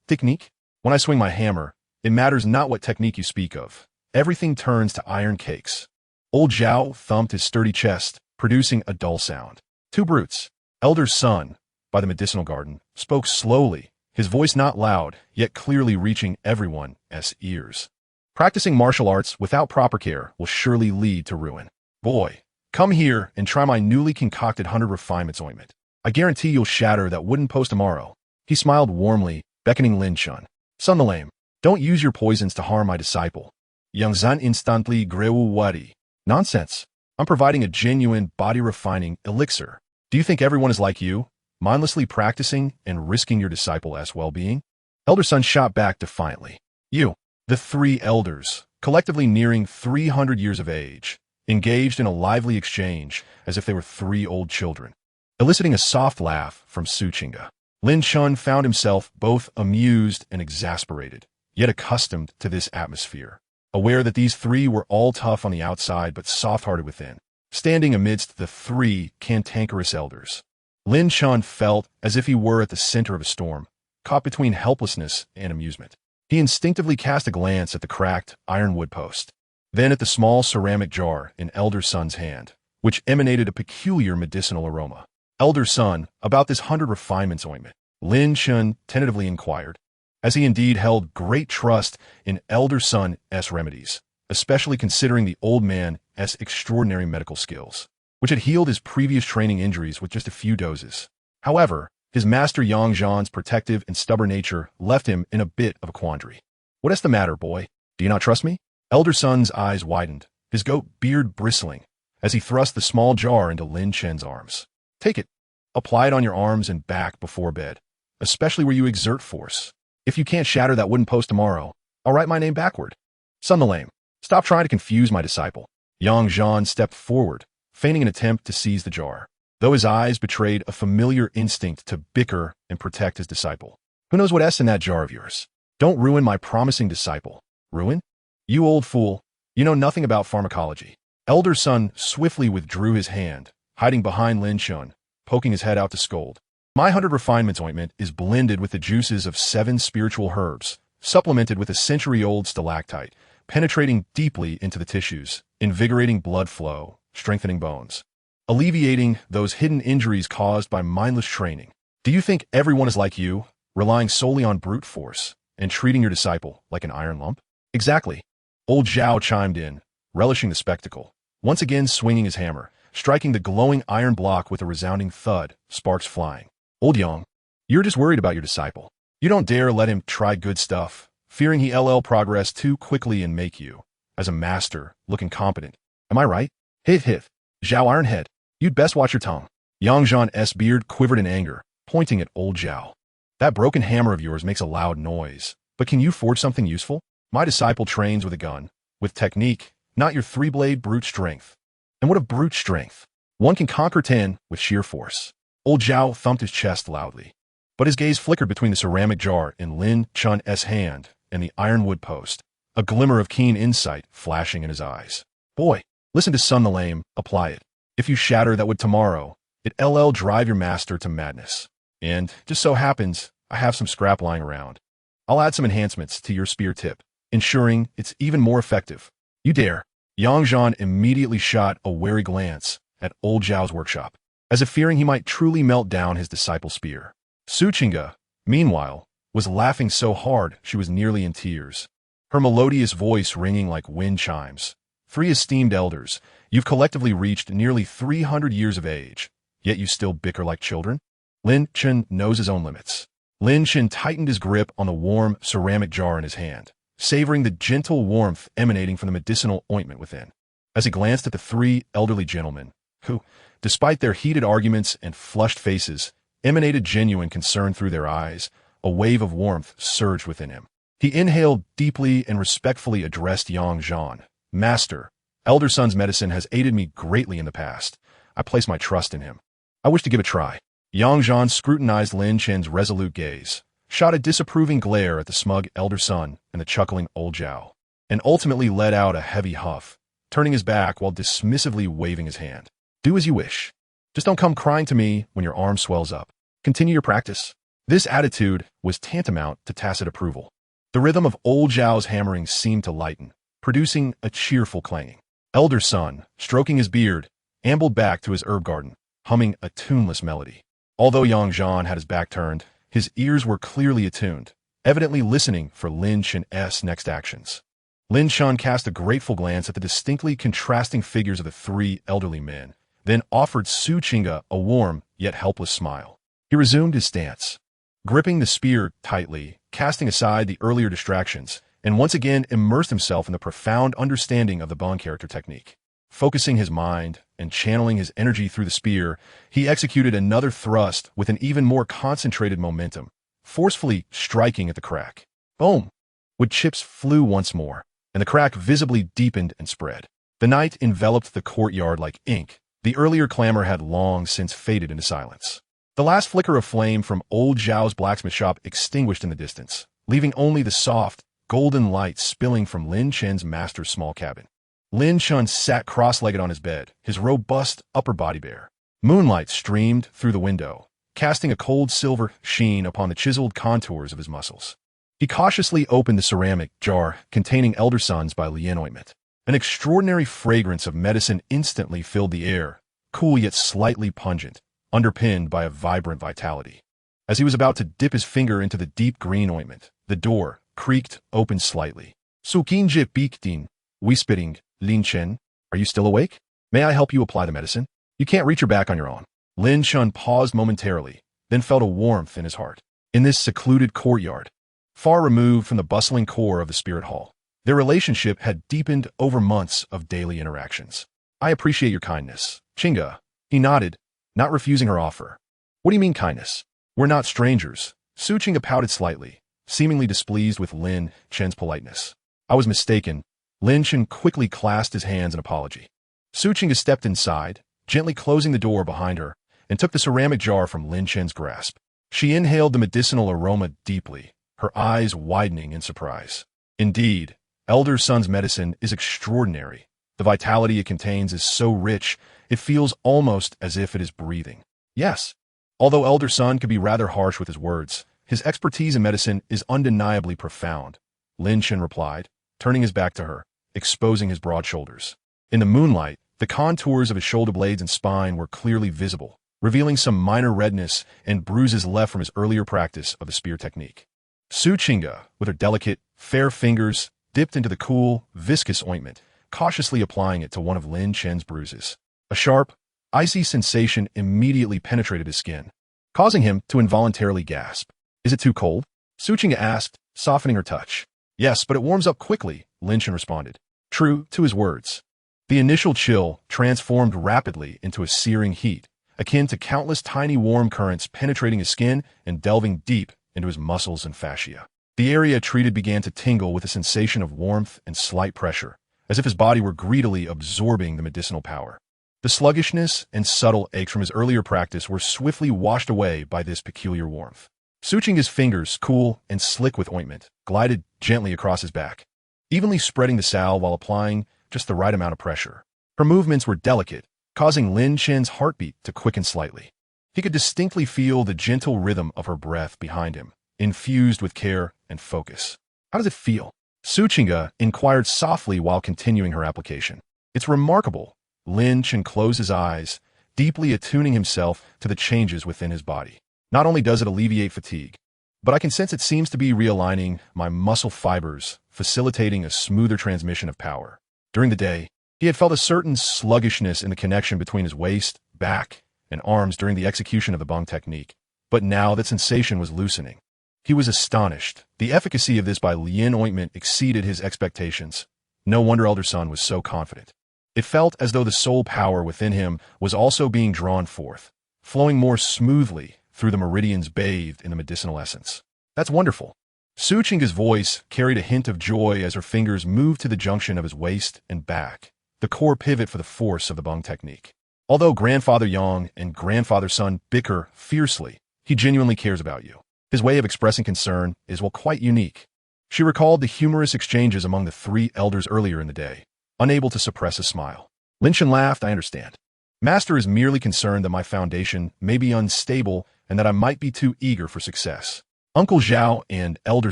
Technique? When I swing my hammer, it matters not what technique you speak of. Everything turns to iron cakes. Old Zhao thumped his sturdy chest, producing a dull sound. 2 brutes. Elder Sun, by the medicinal garden, spoke slowly, his voice not loud, yet clearly reaching everyone's ears. Practicing martial arts without proper care will surely lead to ruin. Boy, come here and try my newly concocted 100 refinements ointment. I guarantee you'll shatter that wooden post tomorrow. He smiled warmly, beckoning Lin Chen. Son the lame, don't use your poisons to harm my disciple. Yang Zan instantly grew wadi. Nonsense. I'm providing a genuine body-refining elixir. Do you think everyone is like you, mindlessly practicing and risking your disciple's well-being? Elder Sun shot back defiantly. You, the 3 elders, collectively nearing 300 years of age, engaged in a lively exchange as if they were 3 old children, eliciting a soft laugh from Su Qingge. Lin Chen found himself both amused and exasperated, yet accustomed to this atmosphere, aware that these 3 were all tough on the outside but soft-hearted within. Standing amidst the 3 cantankerous elders, Lin Chen felt as if he were at the center of a storm, caught between helplessness and amusement. He instinctively cast a glance at the cracked iron wood post, then at the small ceramic jar in Elder Sun's hand, which emanated a peculiar medicinal aroma. Elder Sun, about this 100 refinements ointment, Lin Chen tentatively inquired, as he indeed held great trust in Elder Sun's remedies, especially considering the old man's extraordinary medical skills, which had healed his previous training injuries with just a few doses. However, his master Yang Zhan's protective and stubborn nature left him in a bit of a quandary. What is the matter, boy? Do you not trust me? Elder Sun's eyes widened, his goat beard bristling, as he thrust the small jar into Lin Chen's arms. Take it. Apply it on your arms and back before bed, especially where you exert force. If you can't shatter that wooden post tomorrow, I'll write my name backward. Son the lame, stop trying to confuse my disciple. Yang Zhan stepped forward, feigning an attempt to seize the jar, though his eyes betrayed a familiar instinct to bicker and protect his disciple. Who knows what's in that jar of yours? Don't ruin my promising disciple. Ruin? You old fool, you know nothing about pharmacology. Elder Sun swiftly withdrew his hand, hiding behind Lin Chen, poking his head out to scold. My 100 refinements ointment is blended with the juices of 7 spiritual herbs, supplemented with a century-old stalactite, penetrating deeply into the tissues, invigorating blood flow, strengthening bones, alleviating those hidden injuries caused by mindless training. Do you think everyone is like you, relying solely on brute force, and treating your disciple like an iron lump? Exactly. Old Zhao chimed in, relishing the spectacle, once again swinging his hammer, striking the glowing iron block with a resounding thud, sparks flying. Old Yang, you're just worried about your disciple. You don't dare let him try good stuff, fearing he'll progress too quickly and make you, as a master, look incompetent. Am I right? Hith. Zhao Ironhead, you'd best watch your tongue. Yang Zhan's beard quivered in anger, pointing at old Zhao. That broken hammer of yours makes a loud noise, but can you forge something useful? My disciple trains with a gun, with technique, not your 3-blade brute strength. And what of brute strength? One can conquer 10 with sheer force. Old Zhao thumped his chest loudly, but his gaze flickered between the ceramic jar in Lin Chen's hand and the ironwood post, a glimmer of keen insight flashing in his eyes. Boy, listen to Sun the Lame, apply it. If you shatter that wood tomorrow, it'll drive your master to madness. And, just so happens, I have some scrap lying around. I'll add some enhancements to your spear tip, ensuring it's even more effective. You dare. Yang Zhan immediately shot a wary glance at old Zhao's workshop, as if fearing he might truly melt down his disciple's spear. Su Qingge, meanwhile, was laughing so hard she was nearly in tears, her melodious voice ringing like wind chimes. 3 esteemed elders, you've collectively reached nearly 300 years of age, yet you still bicker like children? Lin Chen knows his own limits. Lin Chen tightened his grip on the warm ceramic jar in his hand, savoring the gentle warmth emanating from the medicinal ointment within. As he glanced at the three elderly gentlemen, who, despite their heated arguments and flushed faces, emanated genuine concern through their eyes, a wave of warmth surged within him. He inhaled deeply and respectfully addressed Yang Zhan. Master, Elder Sun's medicine has aided me greatly in the past. I place my trust in him. I wish to give it a try. Yang Zhan scrutinized Lin Chen's resolute gaze, shot a disapproving glare at the smug Elder Sun and the chuckling old Zhao, and ultimately let out a heavy huff, turning his back while dismissively waving his hand. Do as you wish. Just don't come crying to me when your arm swells up. Continue your practice. This attitude was tantamount to tacit approval. The rhythm of old Zhao's hammering seemed to lighten, producing a cheerful clanging. Elder Sun, stroking his beard, ambled back to his herb garden, humming a tuneless melody. Although Yang Zhan had his back turned, his ears were clearly attuned, evidently listening for Lin Chen's next actions. Lin Chen cast a grateful glance at the distinctly contrasting figures of the three elderly men, then offered Su Qingge a warm yet helpless smile. He resumed his stance, gripping the spear tightly, casting aside the earlier distractions, and once again immersed himself in the profound understanding of the Bone character technique. Focusing his mind and channeling his energy through the spear, he executed another thrust with an even more concentrated momentum, forcefully striking at the crack. Boom! Wood chips flew once more, and the crack visibly deepened and spread. The night enveloped the courtyard like ink. The earlier clamor had long since faded into silence. The last flicker of flame from old Zhao's blacksmith shop extinguished in the distance, leaving only the soft, golden light spilling from Lin Chen's master's small cabin. Lin Chen sat cross-legged on his bed, his robust upper body bare. Moonlight streamed through the window, casting a cold silver sheen upon the chiseled contours of his muscles. He cautiously opened the ceramic jar containing Elder Sun's by Lien ointment. An extraordinary fragrance of medicine instantly filled the air, cool yet slightly pungent, underpinned by a vibrant vitality. As he was about to dip his finger into the deep green ointment, the door creaked open slightly. Su Qingge Bikdin, whispering, Lin Chen, are you still awake? May I help you apply the medicine? You can't reach your back on your own. Lin Chen paused momentarily, then felt a warmth in his heart. In this secluded courtyard, far removed from the bustling core of the spirit hall, their relationship had deepened over months of daily interactions. I appreciate your kindness, Qingge. He nodded, not refusing her offer. What do you mean kindness? We're not strangers. Su Qingge pouted slightly, seemingly displeased with Lin Chen's politeness. I was mistaken. Lin Chen quickly clasped his hands in apology. Su Qingge stepped inside, gently closing the door behind her, and took the ceramic jar from Lin Chen's grasp. She inhaled the medicinal aroma deeply, her eyes widening in surprise. Indeed, Elder Sun's medicine is extraordinary. The vitality it contains is so rich, it feels almost as if it is breathing. Yes, although Elder Sun could be rather harsh with his words, his expertise in medicine is undeniably profound, Lin Chen replied, turning his back to her, exposing his broad shoulders. In the moonlight, the contours of his shoulder blades and spine were clearly visible, revealing some minor redness and bruises left from his earlier practice of the spear technique. Su Qingge, with her delicate, fair fingers, dipped into the cool, viscous ointment, cautiously applying it to one of Lin Chen's bruises. A sharp, icy sensation immediately penetrated his skin, causing him to involuntarily gasp. Is it too cold? Su Qingge asked, softening her touch. Yes, but it warms up quickly, Lin Chen responded. True to his words. The initial chill transformed rapidly into a searing heat, akin to countless tiny warm currents penetrating his skin and delving deep into his muscles and fascia. The area treated began to tingle with a sensation of warmth and slight pressure, as if his body were greedily absorbing the medicinal power. The sluggishness and subtle aches from his earlier practice were swiftly washed away by this peculiar warmth. Su Qingge's fingers, cool and slick with ointment, glided gently across his back, evenly spreading the salve while applying just the right amount of pressure. Her movements were delicate, causing Lin Chen's heartbeat to quicken slightly. He could distinctly feel the gentle rhythm of her breath behind him, infused with care and focus. How does it feel? Su Qingge inquired softly while continuing her application. It's remarkable. Lin Chen closed his eyes, deeply attuning himself to the changes within his body. Not only does it alleviate fatigue, but I can sense it seems to be realigning my muscle fibers, facilitating a smoother transmission of power. During the day, he had felt a certain sluggishness in the connection between his waist, back, and arms during the execution of the Bong technique, but now that sensation was loosening. He was astonished. The efficacy of this by Lin ointment exceeded his expectations. No wonder Elder Sun was so confident. It felt as though the soul power within him was also being drawn forth, flowing more smoothly through the meridians bathed in the medicinal essence. That's wonderful. Su Qingga's voice carried a hint of joy as her fingers moved to the junction of his waist and back, the core pivot for the force of the Bung technique. Although Grandfather Yang and Grandfather Sun bicker fiercely, he genuinely cares about you. His way of expressing concern is, well, quite unique. She recalled the humorous exchanges among the three elders earlier in the day, unable to suppress a smile. Lin Chen laughed. I understand. Master is merely concerned that my foundation may be unstable and that I might be too eager for success. Uncle Zhao and Elder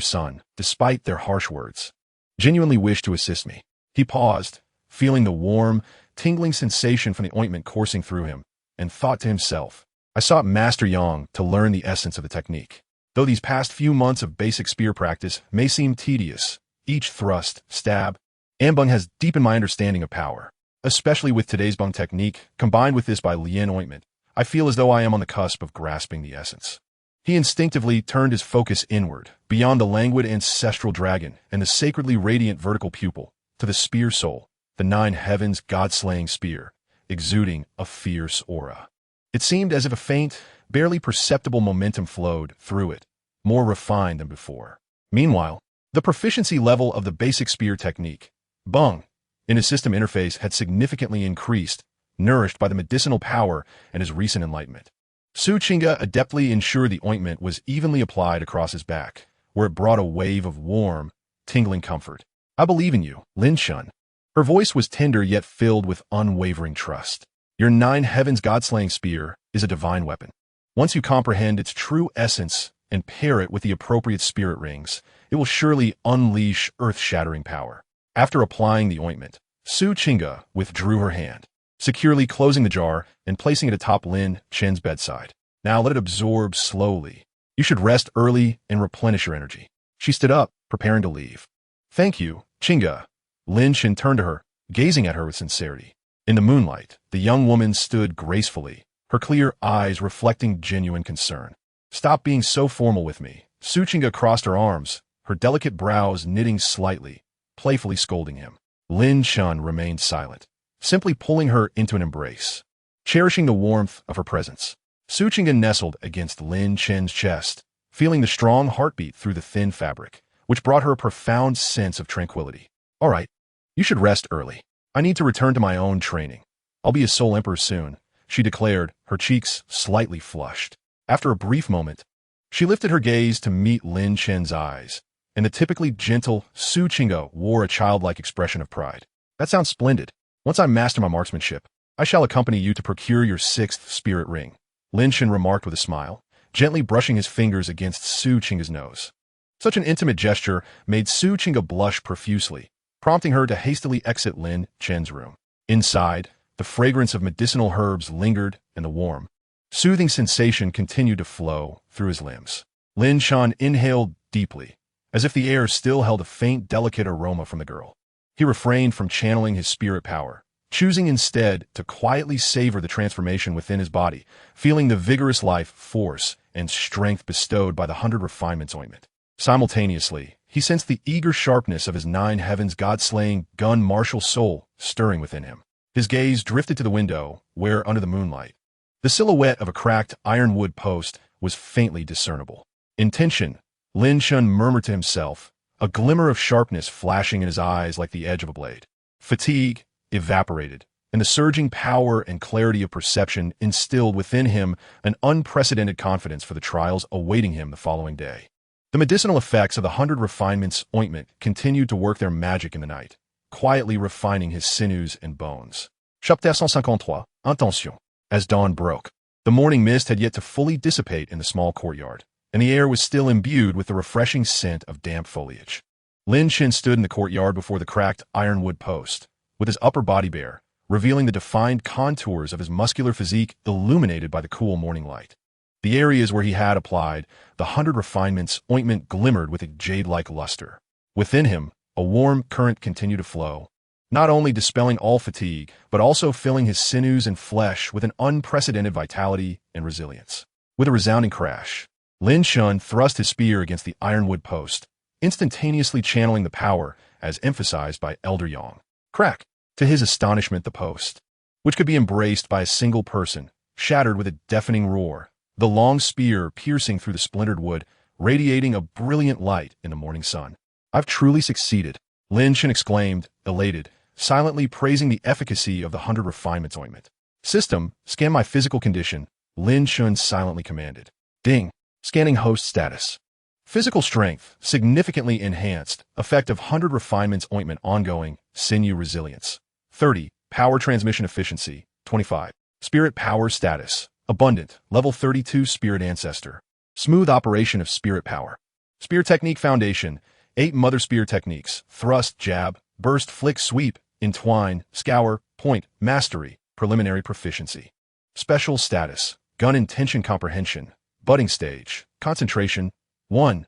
Sun, despite their harsh words, genuinely wished to assist me. He paused, feeling the warm, tingling sensation from the ointment coursing through him, and thought to himself, I sought Master Yang to learn the essence of the technique. Though these past few months of basic spear practice may seem tedious, each thrust, stab, and bung has deepened my understanding of power. Especially with today's bung technique, combined with this by Lin ointment, I feel as though I am on the cusp of grasping the essence. He instinctively turned his focus inward, beyond the languid ancestral dragon and the sacredly radiant vertical pupil, to the spear soul, the 9 heavens god-slaying spear, exuding a fierce aura. It seemed as if a faint, barely perceptible momentum flowed through it, more refined than before. Meanwhile, the proficiency level of the basic spear technique, bung, in his system interface had significantly increased, nourished by the medicinal power and his recent enlightenment. Su Qingga adeptly ensured the ointment was evenly applied across his back, where it brought a wave of warm, tingling comfort. I believe in you, Lin Chen. Her voice was tender yet filled with unwavering trust. Your 9 heavens god-slaying spear is a divine weapon. Once you comprehend its true essence and pair it with the appropriate spirit rings, it will surely unleash earth-shattering power. After applying the ointment, Su Qingga withdrew her hand, securely closing the jar and placing it atop Lin Chen's bedside. Now let it absorb slowly. You should rest early and replenish your energy. She stood up, preparing to leave. Thank you, Qingga. Lin Chen turned to her, gazing at her with sincerity. In the moonlight, the young woman stood gracefully, her clear eyes reflecting genuine concern. Stop being so formal with me. Su Qingga crossed her arms, her delicate brows knitting slightly, playfully scolding him. Lin Chen remained silent, simply pulling her into an embrace, cherishing the warmth of her presence. Su Qingga nestled against Lin Chen's chest, feeling the strong heartbeat through the thin fabric, which brought her a profound sense of tranquility. All right, you should rest early. I need to return to my own training. I'll be a Soul Emperor soon, she declared, her cheeks slightly flushed. After a brief moment, she lifted her gaze to meet Lin Chen's eyes, and the typically gentle Su Qingga wore a childlike expression of pride. That sounds splendid. Once I master my marksmanship, I shall accompany you to procure your 6th spirit ring, Lin Chen remarked with a smile, gently brushing his fingers against Su Qingga's nose. Such an intimate gesture made Su Qingga blush profusely, prompting her to hastily exit Lin Chen's room. Inside, the fragrance of medicinal herbs lingered, and the warm, soothing sensation continued to flow through his limbs. Lin Chen inhaled deeply, as if the air still held a faint, delicate aroma from the girl. He refrained from channeling his spirit power, choosing instead to quietly savor the transformation within his body, feeling the vigorous life, force, and strength bestowed by the 100 refinements ointment. Simultaneously, he sensed the eager sharpness of his 9 heavens god-slaying gun martial soul stirring within him. His gaze drifted to the window, where, under the moonlight, the silhouette of a cracked ironwood post was faintly discernible. In tension, Lin Chen murmured to himself, a glimmer of sharpness flashing in his eyes like the edge of a blade. Fatigue evaporated, and the surging power and clarity of perception instilled within him an unprecedented confidence for the trials awaiting him the following day. The medicinal effects of the 100 refinements ointment continued to work their magic in the night, quietly refining his sinews and bones. Chapitre 153. Intention. As dawn broke, the morning mist had yet to fully dissipate in the small courtyard, and the air was still imbued with the refreshing scent of damp foliage. Lin Chen stood in the courtyard before the cracked ironwood post, with his upper body bare, revealing the defined contours of his muscular physique illuminated by the cool morning light. The areas where he had applied the 100 refinements ointment glimmered with a jade-like luster. Within him, a warm current continued to flow, not only dispelling all fatigue, but also filling his sinews and flesh with an unprecedented vitality and resilience. With a resounding crash, Lin Chen thrust his spear against the ironwood post, instantaneously channeling the power as emphasized by Elder Yang. Crack! To his astonishment, the post, which could be embraced by a single person, shattered with a deafening roar, the long spear piercing through the splintered wood, radiating a brilliant light in the morning sun. I've truly succeeded, Lin Chen exclaimed, elated, silently praising the efficacy of the 100 refinements ointment. System, scan my physical condition, Lin Chen silently commanded. Ding. Scanning host status. Physical strength, significantly enhanced, effect of 100 refinements ointment ongoing, sinew resilience. 30, power transmission efficiency, 25. Spirit power status, abundant, level 32 spirit ancestor. Smooth operation of spirit power. Spear technique foundation, 8 mother spear techniques, thrust, jab, burst, flick, sweep, entwine, scour, point, mastery, preliminary proficiency. Special status, gun intention comprehension, budding stage, concentration. 1.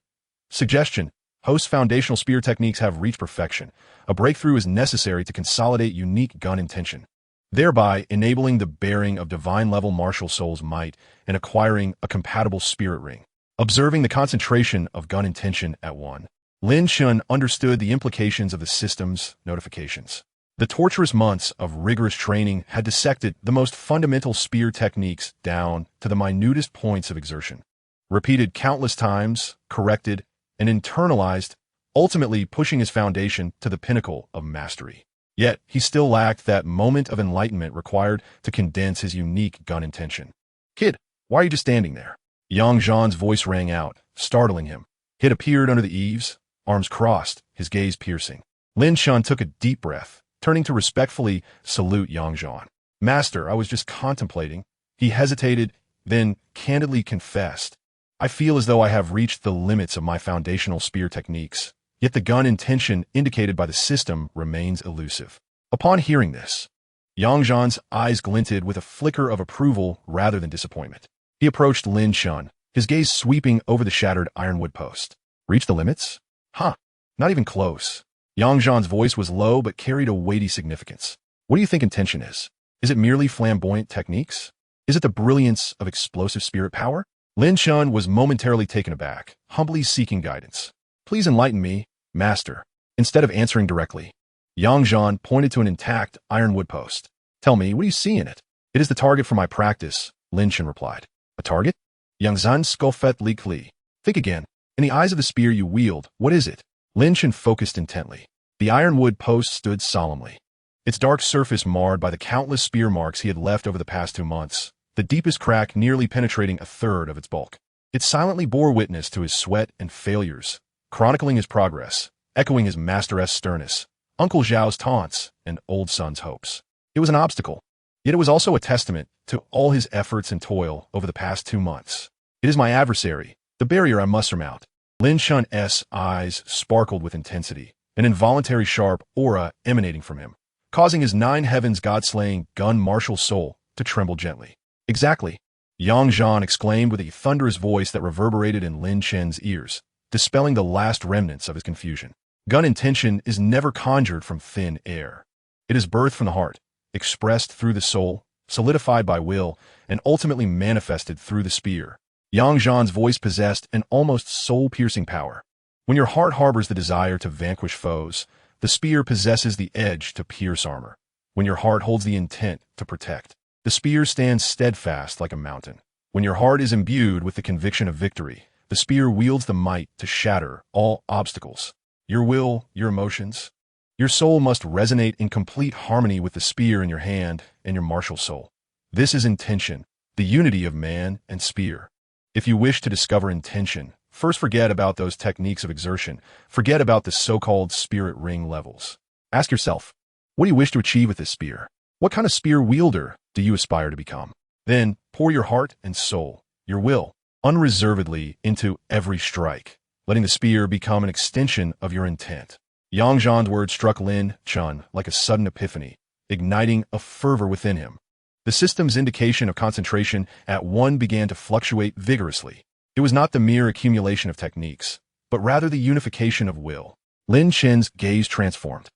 Suggestion, host foundational spear techniques have reached perfection. A breakthrough is necessary to consolidate unique gun intention, thereby enabling the bearing of divine-level martial soul's might and acquiring a compatible spirit ring. Observing the concentration of gun intention at 1. Lin Chen understood the implications of the system's notifications. The torturous months of rigorous training had dissected the most fundamental spear techniques down to the minutest points of exertion. Repeated countless times, corrected, and internalized, ultimately pushing his foundation to the pinnacle of mastery. Yet, he still lacked that moment of enlightenment required to condense his unique gun intention. Kid, why are you just standing there? Yang Zhan's voice rang out, startling him. He had appeared under the eaves, arms crossed, his gaze piercing. Lin Chen took a deep breath, turning to respectfully salute Yang Zhan. Master, I was just contemplating. He hesitated, then candidly confessed. I feel as though I have reached the limits of my foundational spear techniques, yet the gun intention indicated by the system remains elusive. Upon hearing this, Yang Zhan's eyes glinted with a flicker of approval rather than disappointment. He approached Lin Chen, his gaze sweeping over the shattered ironwood post. Reach the limits? Huh, not even close. Yang Zhan's voice was low but carried a weighty significance. What do you think intention is? Is it merely flamboyant techniques? Is it the brilliance of explosive spirit power? Lin Chen was momentarily taken aback, humbly seeking guidance. Please enlighten me, master. Instead of answering directly, Yang Zhan pointed to an intact ironwood post. Tell me, what do you see in it? It is the target for my practice, Lin Chen replied. A target? Yang Zhan scoffed bleakly. Think again. In the eyes of the spear you wield, what is it? Lin Chen focused intently. The ironwood post stood solemnly, its dark surface marred by the countless spear marks he had left over the past 2 months, the deepest crack nearly penetrating a third of its bulk. It silently bore witness to his sweat and failures, chronicling his progress, echoing his master's sternness, Uncle Zhao's taunts, and old son's hopes. It was an obstacle, yet it was also a testament to all his efforts and toil over the past 2 months. It is my adversary, the barrier I must surmount. Lin Chen's eyes sparkled with intensity, an involuntary sharp aura emanating from him, causing his 9 heavens god-slaying gun martial soul to tremble gently. Exactly, Yang Zhan exclaimed with a thunderous voice that reverberated in Lin Chen's ears, dispelling the last remnants of his confusion. Gun intention is never conjured from thin air. It is birthed from the heart, expressed through the soul, solidified by will, and ultimately manifested through the spear. Yang Zhan's voice possessed an almost soul-piercing power. When your heart harbors the desire to vanquish foes, the spear possesses the edge to pierce armor. When your heart holds the intent to protect, the spear stands steadfast like a mountain. When your heart is imbued with the conviction of victory, the spear wields the might to shatter all obstacles. Your will, your emotions, your soul must resonate in complete harmony with the spear in your hand and your martial soul. This is intention, the unity of man and spear. If you wish to discover intention, first forget about those techniques of exertion. Forget about the so-called spirit ring levels. Ask yourself, what do you wish to achieve with this spear? What kind of spear wielder do you aspire to become? Then pour your heart and soul, your will, unreservedly into every strike, letting the spear become an extension of your intent. Yang Zhan's words struck Lin Chen like a sudden epiphany, igniting a fervor within him. The system's indication of concentration at 1 began to fluctuate vigorously. It was not the mere accumulation of techniques, but rather the unification of will. Lin Chen's gaze transformed.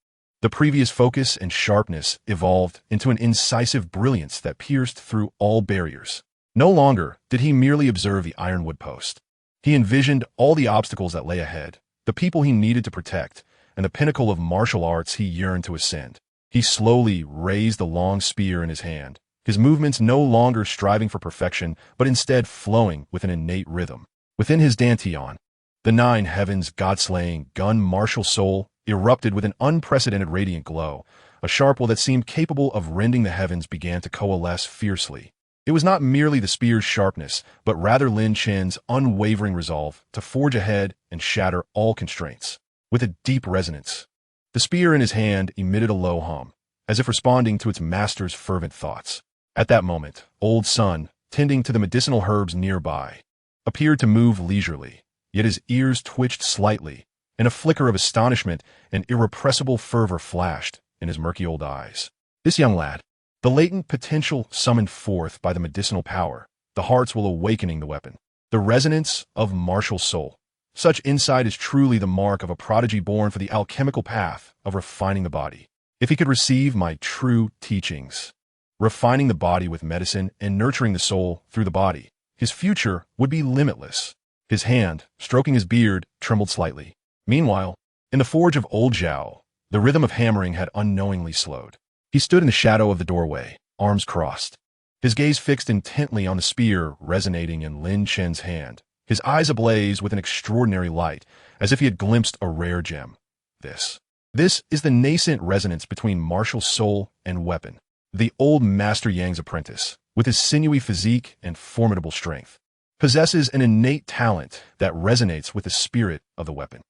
The previous focus and sharpness evolved into an incisive brilliance that pierced through all barriers. No longer did he merely observe the ironwood post. He envisioned all the obstacles that lay ahead, the people he needed to protect, and the pinnacle of martial arts he yearned to ascend. He slowly raised the long spear in his hand, his movements no longer striving for perfection, but instead flowing with an innate rhythm. Within his dantian, the 9 heavens god-slaying gun martial soul erupted with an unprecedented radiant glow. A sharp will that seemed capable of rending the heavens began to coalesce fiercely. It was not merely the spear's sharpness, but rather Lin Chen's unwavering resolve to forge ahead and shatter all constraints. With a deep resonance, the spear in his hand emitted a low hum, as if responding to its master's fervent thoughts. At that moment, Old Sun, tending to the medicinal herbs nearby, appeared to move leisurely, yet his ears twitched slightly, and a flicker of astonishment and irrepressible fervor flashed in his murky old eyes. This young lad, the latent potential summoned forth by the medicinal power, the hearts will awakening the weapon, the resonance of martial soul. Such insight is truly the mark of a prodigy born for the alchemical path of refining the body. If he could receive my true teachings, refining the body with medicine and nurturing the soul through the body, his future would be limitless. His hand, stroking his beard, trembled slightly. Meanwhile, in the forge of Old Zhao, the rhythm of hammering had unknowingly slowed. He stood in the shadow of the doorway, arms crossed, his gaze fixed intently on the spear resonating in Lin Chen's hand, his eyes ablaze with an extraordinary light, as if he had glimpsed a rare gem. This is the nascent resonance between martial soul and weapon. The old Master Yang's apprentice, with his sinewy physique and formidable strength, possesses an innate talent that resonates with the spirit of the weapon.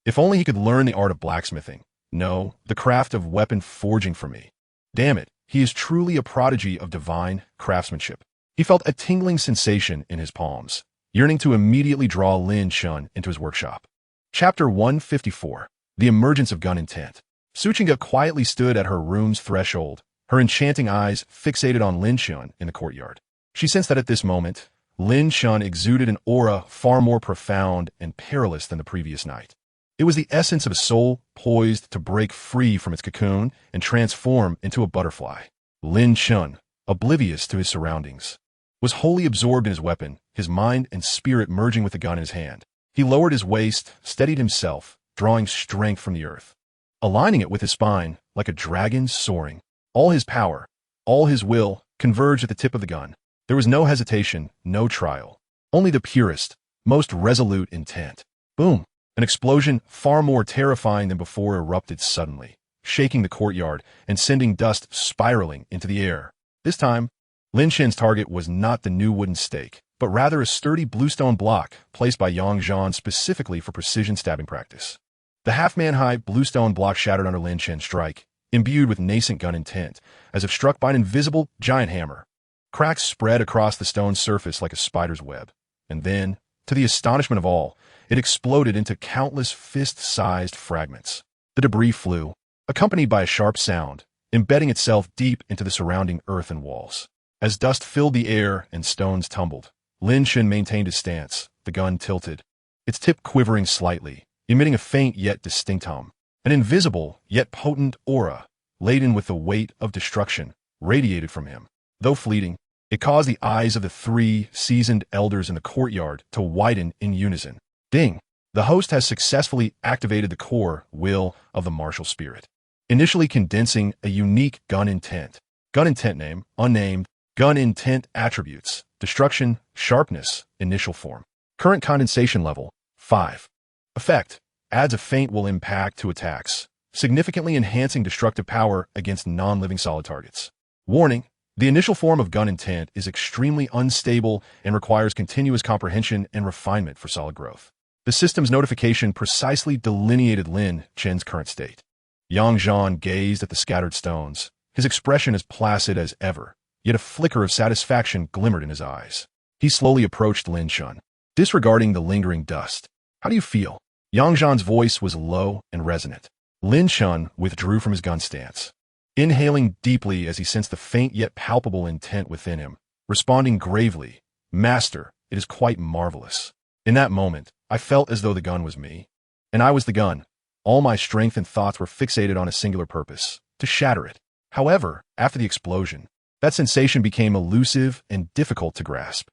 If only he could learn the art of blacksmithing. No, the craft of weapon forging for me. Damn it, he is truly a prodigy of divine craftsmanship. He felt a tingling sensation in his palms, yearning to immediately draw Lin Chen into his workshop. Chapter 154. The Emergence of Gun Intent. Suchinga quietly stood at her room's threshold, her enchanting eyes fixated on Lin Chen in the courtyard. She sensed that at this moment, Lin Chen exuded an aura far more profound and perilous than the previous night. It was the essence of a soul poised to break free from its cocoon and transform into a butterfly. Lin Chen, oblivious to his surroundings, was wholly absorbed in his weapon, his mind and spirit merging with the gun in his hand. He lowered his waist, steadied himself, drawing strength from the earth, aligning it with his spine like a dragon soaring. All his power, all his will converged at the tip of the gun. There was no hesitation, no trial, only the purest, most resolute intent. Boom! An explosion far more terrifying than before erupted suddenly, shaking the courtyard and sending dust spiraling into the air. This time, Lin Chen's target was not the new wooden stake, but rather a sturdy bluestone block placed by Yang Zhan specifically for precision stabbing practice. The half-man-high bluestone block shattered under Lin Chen's strike, imbued with nascent gun intent, as if struck by an invisible giant hammer. Cracks spread across the stone surface like a spider's web, and then, to the astonishment of all, it exploded into countless fist-sized fragments. The debris flew, accompanied by a sharp sound, embedding itself deep into the surrounding earth and walls. As dust filled the air and stones tumbled, Lin Chen maintained his stance, the gun tilted, its tip quivering slightly, emitting a faint yet distinct hum. An invisible yet potent aura, laden with the weight of destruction, radiated from him. Though fleeting, it caused the eyes of the 3 seasoned elders in the courtyard to widen in unison. Ding! The host has successfully activated the core will of the martial spirit, initially condensing a unique gun intent. Gun intent name, unnamed. Gun intent attributes, destruction, sharpness, initial form. Current condensation level, 5. Effect, adds a faint will impact to attacks, significantly enhancing destructive power against non-living solid targets. Warning, the initial form of gun intent is extremely unstable and requires continuous comprehension and refinement for solid growth. The system's notification precisely delineated Lin Chen's current state. Yang Zhan gazed at the scattered stones, his expression as placid as ever, yet a flicker of satisfaction glimmered in his eyes. He slowly approached Lin Chen, disregarding the lingering dust. How do you feel? Yang Zhan's voice was low and resonant. Lin Chen withdrew from his gun stance, inhaling deeply as he sensed the faint yet palpable intent within him, responding gravely, "Master, it is quite marvelous." In that moment, I felt as though the gun was me, and I was the gun. All my strength and thoughts were fixated on a singular purpose, to shatter it. However, after the explosion, that sensation became elusive and difficult to grasp.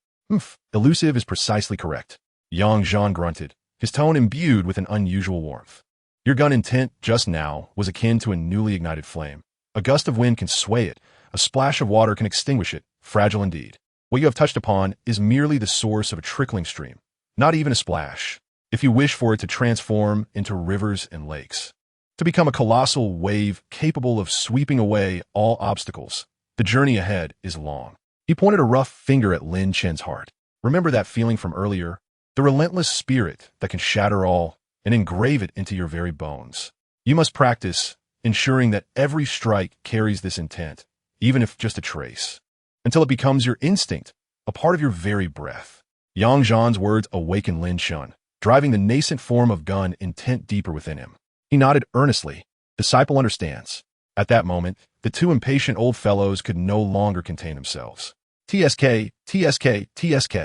Elusive is precisely correct. Yang Zhan grunted, his tone imbued with an unusual warmth. Your gun intent just now was akin to a newly ignited flame. A gust of wind can sway it, a splash of water can extinguish it, fragile indeed. What you have touched upon is merely the source of a trickling stream, not even a splash, if you wish for it to transform into rivers and lakes. To become a colossal wave capable of sweeping away all obstacles, the journey ahead is long. He pointed a rough finger at Lin Chen's heart. Remember that feeling from earlier? The relentless spirit that can shatter all and engrave it into your very bones. You must practice, ensuring that every strike carries this intent, even if just a trace, until it becomes your instinct, a part of your very breath. Yang Zhan's words awakened Lin Chen, driving the nascent form of gun intent deeper within him. He nodded earnestly. Disciple understands. At that moment, the two impatient old fellows could no longer contain themselves. TSK, TSK, TSK.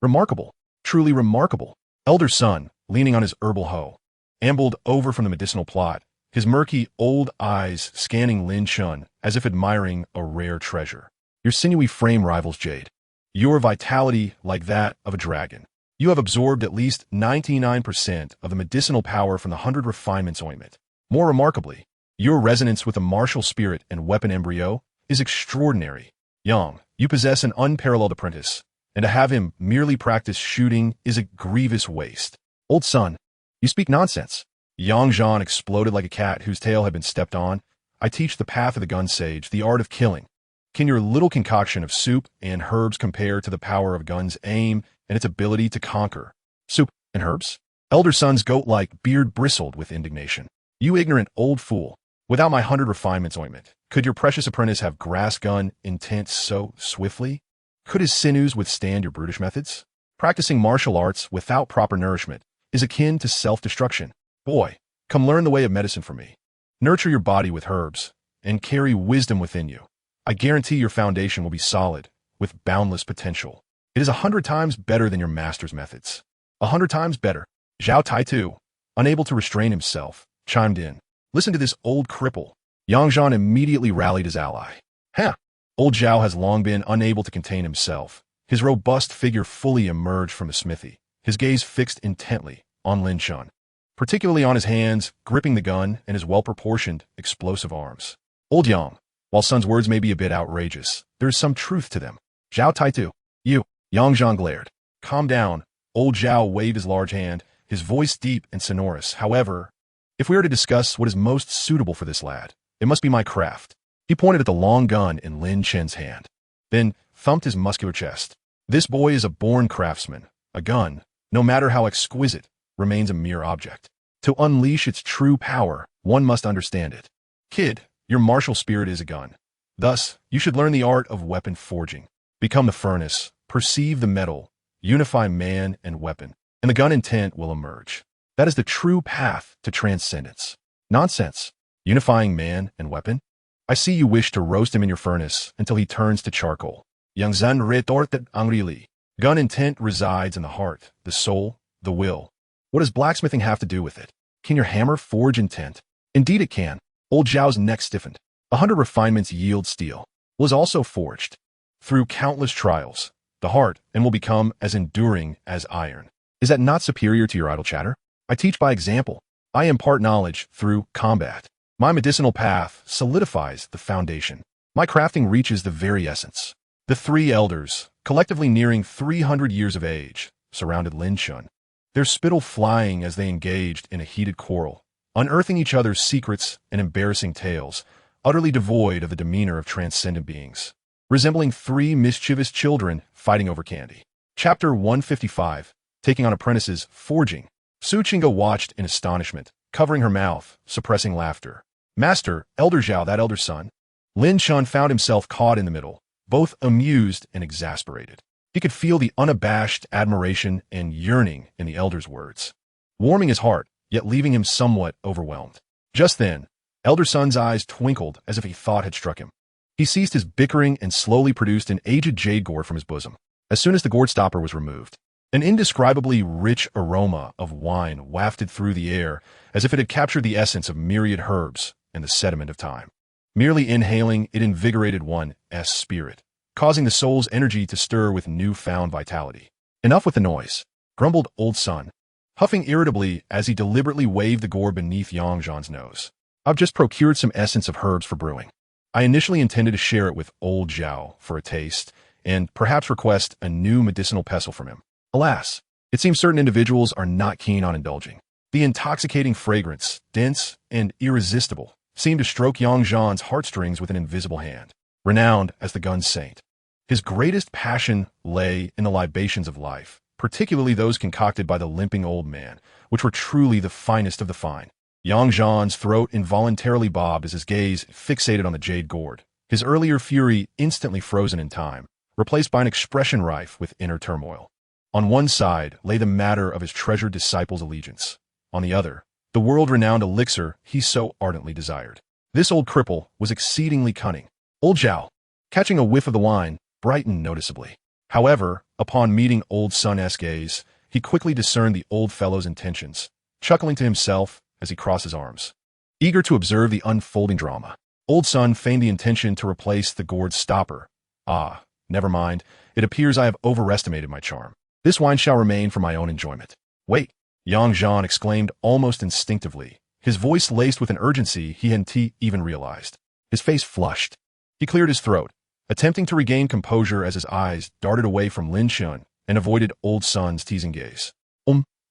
Remarkable. Truly remarkable. Elder son, leaning on his herbal hoe, ambled over from the medicinal plot, his murky old eyes scanning Lin Chen as if admiring a rare treasure. Your sinewy frame rivals jade. Your vitality like that of a dragon. You have absorbed at least 99% of the medicinal power from the 100 refinements ointment. More remarkably, your resonance with the martial spirit and weapon embryo is extraordinary. Yang, you possess an unparalleled apprentice, and to have him merely practice shooting is a grievous waste. Old son, you speak nonsense. Yang Zhan exploded like a cat whose tail had been stepped on. I teach the path of the gun sage, the art of killing. Can your little concoction of soup and herbs compare to the power of gun's aim and its ability to conquer? Soup and herbs? Elder son's goat-like beard bristled with indignation. You ignorant old fool. Without my 100 refinements ointment, could your precious apprentice have grass gun intent so swiftly? Could his sinews withstand your brutish methods? Practicing martial arts without proper nourishment is akin to self-destruction. Boy, come learn the way of medicine from me. Nurture your body with herbs, and carry wisdom within you. I guarantee your foundation will be solid, with boundless potential. It is 100 times better than your master's methods. 100 times better. Zhao Taitu, unable to restrain himself, chimed in. Listen to this old cripple. Yang Zhan immediately rallied his ally. Huh! Old Zhao has long been unable to contain himself. His robust figure fully emerged from the smithy, his gaze fixed intently on Lin Chen, particularly on his hands, gripping the gun, and his well-proportioned, explosive arms. Old Yang, while son's words may be a bit outrageous, there is some truth to them. Zhao Taitu, you, Yang Zhan glared. Calm down. Old Zhao waved his large hand, his voice deep and sonorous. However, if we are to discuss what is most suitable for this lad, it must be my craft. He pointed at the long gun in Lin Chen's hand, then thumped his muscular chest. This boy is a born craftsman. A gun, no matter how exquisite, remains a mere object. To unleash its true power, one must understand it. Kid, your martial spirit is a gun. Thus, you should learn the art of weapon forging. Become the furnace, perceive the metal, unify man and weapon, and the gun intent will emerge. That is the true path to transcendence. Nonsense. Unifying man and weapon? I see you wish to roast him in your furnace until he turns to charcoal. Yang Zhan retorted angrily. Gun intent resides in the heart, the soul, the will. What does blacksmithing have to do with it? Can your hammer forge intent? Indeed it can. Old Zhao's neck stiffened. 100 refinements yield steel. Was also forged. Through countless trials, the heart, and will become as enduring as iron. Is that not superior to your idle chatter? I teach by example. I impart knowledge through combat. My medicinal path solidifies the foundation. My crafting reaches the very essence. The three elders, collectively nearing 300 years of age, surrounded Lin Chen, their spittle flying as they engaged in a heated quarrel, unearthing each other's secrets and embarrassing tales, utterly devoid of the demeanor of transcendent beings, resembling three mischievous children fighting over candy. Chapter 155, Taking on Apprentices, Forging. Su Qingge watched in astonishment, covering her mouth, suppressing laughter. Master, Elder Zhao, that elder son. Lin Chen found himself caught in the middle, both amused and exasperated. He could feel the unabashed admiration and yearning in the elder's words, warming his heart, yet leaving him somewhat overwhelmed. Just then, elder son's eyes twinkled as if a thought had struck him. He ceased his bickering and slowly produced an aged jade gourd from his bosom. As soon as the gourd stopper was removed, an indescribably rich aroma of wine wafted through the air as if it had captured the essence of myriad herbs and the sediment of time. Merely inhaling, it invigorated one's spirit, causing the soul's energy to stir with newfound vitality. Enough with the noise. grumbled Old Sun, huffing irritably as he deliberately waved the gourd beneath Yang Zhan's nose. I've just procured some essence of herbs for brewing. I initially intended to share it with Old Zhao for a taste, and perhaps request a new medicinal pestle from him. Alas, it seems certain individuals are not keen on indulging. The intoxicating fragrance, dense and irresistible, seemed to stroke Yang Zhan's heartstrings with an invisible hand. Renowned as the gun saint, his greatest passion lay in the libations of life, particularly those concocted by the limping old man, which were truly the finest of the fine. Yang Zhan's throat involuntarily bobbed as his gaze fixated on the jade gourd, his earlier fury instantly frozen in time, replaced by an expression rife with inner turmoil. On one side lay the matter of his treasured disciple's allegiance. On the other, the world-renowned elixir he so ardently desired. This old cripple was exceedingly cunning. Old Zhao, catching a whiff of the wine, brightened noticeably. However, upon meeting Old Sun's gaze, he quickly discerned the old fellow's intentions, chuckling to himself as he crossed his arms. Eager to observe the unfolding drama, Old Sun feigned the intention to replace the gourd's stopper. Ah, never mind, it appears I have overestimated my charm. This wine shall remain for my own enjoyment. Wait, Yang Zhan exclaimed almost instinctively, his voice laced with an urgency he hadn't even realized. His face flushed. He cleared his throat, attempting to regain composure as his eyes darted away from Lin Chen and avoided Old Sun's teasing gaze.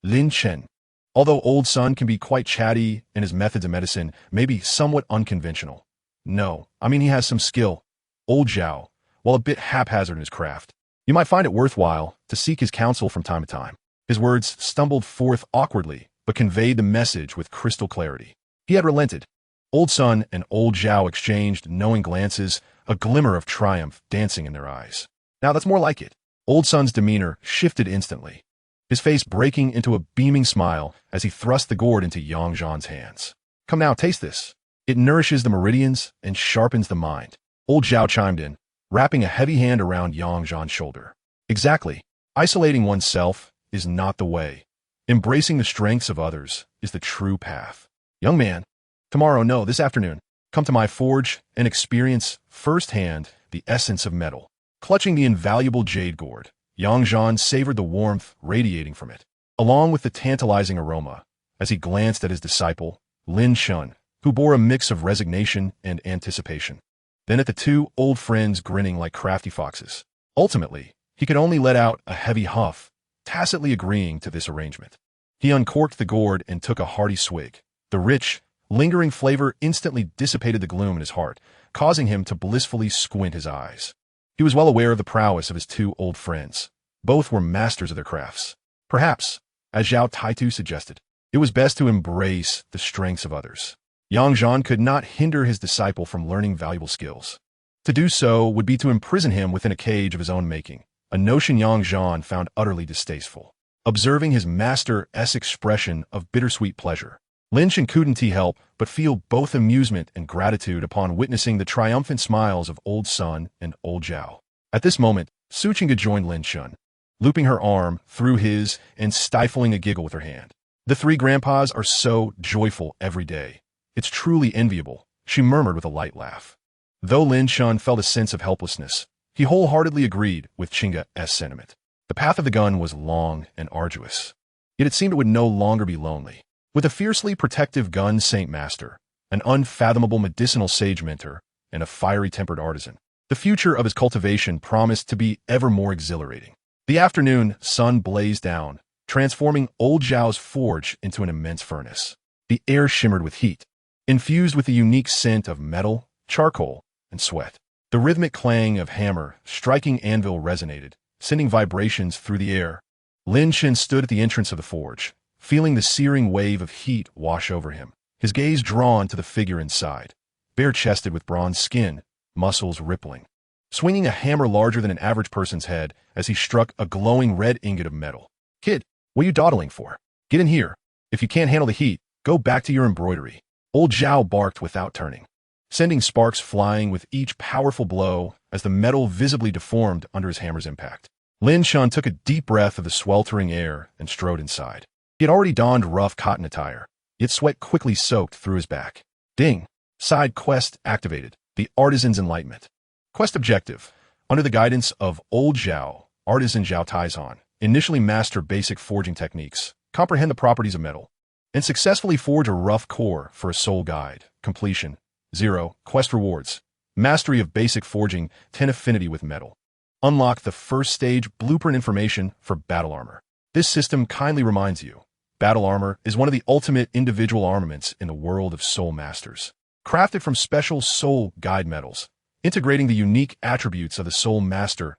Lin Chen. Although Old Sun can be quite chatty and his methods of medicine may be somewhat unconventional. No, I mean he has some skill. Old Zhao, while a bit haphazard in his craft, you might find it worthwhile to seek his counsel from time to time. His words stumbled forth awkwardly, but conveyed the message with crystal clarity. He had relented. Old Sun and Old Zhao exchanged knowing glances, a glimmer of triumph dancing in their eyes. Now that's more like it. Old Sun's demeanor shifted instantly, his face breaking into a beaming smile as he thrust the gourd into Yang Zhan's hands. Come now, taste this. It nourishes the meridians and sharpens the mind. Old Zhao chimed in, wrapping a heavy hand around Yang Zhan's shoulder. Exactly. Isolating oneself is not the way. Embracing the strengths of others is the true path. Young man, this afternoon, come to my forge and experience firsthand the essence of metal. Clutching the invaluable jade gourd, Yang Zhan savored the warmth radiating from it, along with the tantalizing aroma, as he glanced at his disciple, Lin Chen, who bore a mix of resignation and anticipation. Then at the two old friends grinning like crafty foxes. Ultimately, he could only let out a heavy huff, tacitly agreeing to this arrangement. He uncorked the gourd and took a hearty swig. The rich, lingering flavor instantly dissipated the gloom in his heart, causing him to blissfully squint his eyes. He was well aware of the prowess of his two old friends. Both were masters of their crafts. Perhaps, as Zhao Taitu suggested, it was best to embrace the strengths of others. Yang Zhan could not hinder his disciple from learning valuable skills. To do so would be to imprison him within a cage of his own making, a notion Yang Zhan found utterly distasteful. Observing his master's expression of bittersweet pleasure, Lin Chen couldn't help but feel both amusement and gratitude upon witnessing the triumphant smiles of Old Sun and Old Zhao. At this moment, Su Qingge joined Lin Chen, looping her arm through his and stifling a giggle with her hand. The three grandpas are so joyful every day. It's truly enviable, she murmured with a light laugh. Though Lin Chen felt a sense of helplessness, he wholeheartedly agreed with Qingge's sentiment. The path of the gun was long and arduous, yet it seemed it would no longer be lonely. With a fiercely protective gun saint master, an unfathomable medicinal sage mentor, and a fiery-tempered artisan, the future of his cultivation promised to be ever more exhilarating. The afternoon sun blazed down, transforming Old Zhao's forge into an immense furnace. The air shimmered with heat, infused with the unique scent of metal, charcoal, and sweat. The rhythmic clang of hammer striking anvil resonated, sending vibrations through the air. Lin Chen stood at the entrance of the forge, feeling the searing wave of heat wash over him, his gaze drawn to the figure inside, bare-chested with bronze skin, muscles rippling, swinging a hammer larger than an average person's head as he struck a glowing red ingot of metal. Kid, what are you dawdling for? Get in here. If you can't handle the heat, go back to your embroidery. Old Zhao barked without turning, sending sparks flying with each powerful blow as the metal visibly deformed under his hammer's impact. Lin Chen took a deep breath of the sweltering air and strode inside. He had already donned rough cotton attire, yet sweat quickly soaked through his back. Ding! Side quest activated. The Artisan's Enlightenment. Quest objective. Under the guidance of Old Zhao, Artisan Zhao Taizhan initially master basic forging techniques, comprehend the properties of metal, and successfully forge a rough core for a soul guide. Completion. 0. Quest rewards. Mastery of basic forging, 10 affinity with metal. Unlock the first stage blueprint information for battle armor. This system kindly reminds you, battle armor is one of the ultimate individual armaments in the world of soul masters. Crafted from special soul guide metals, integrating the unique attributes of the soul master's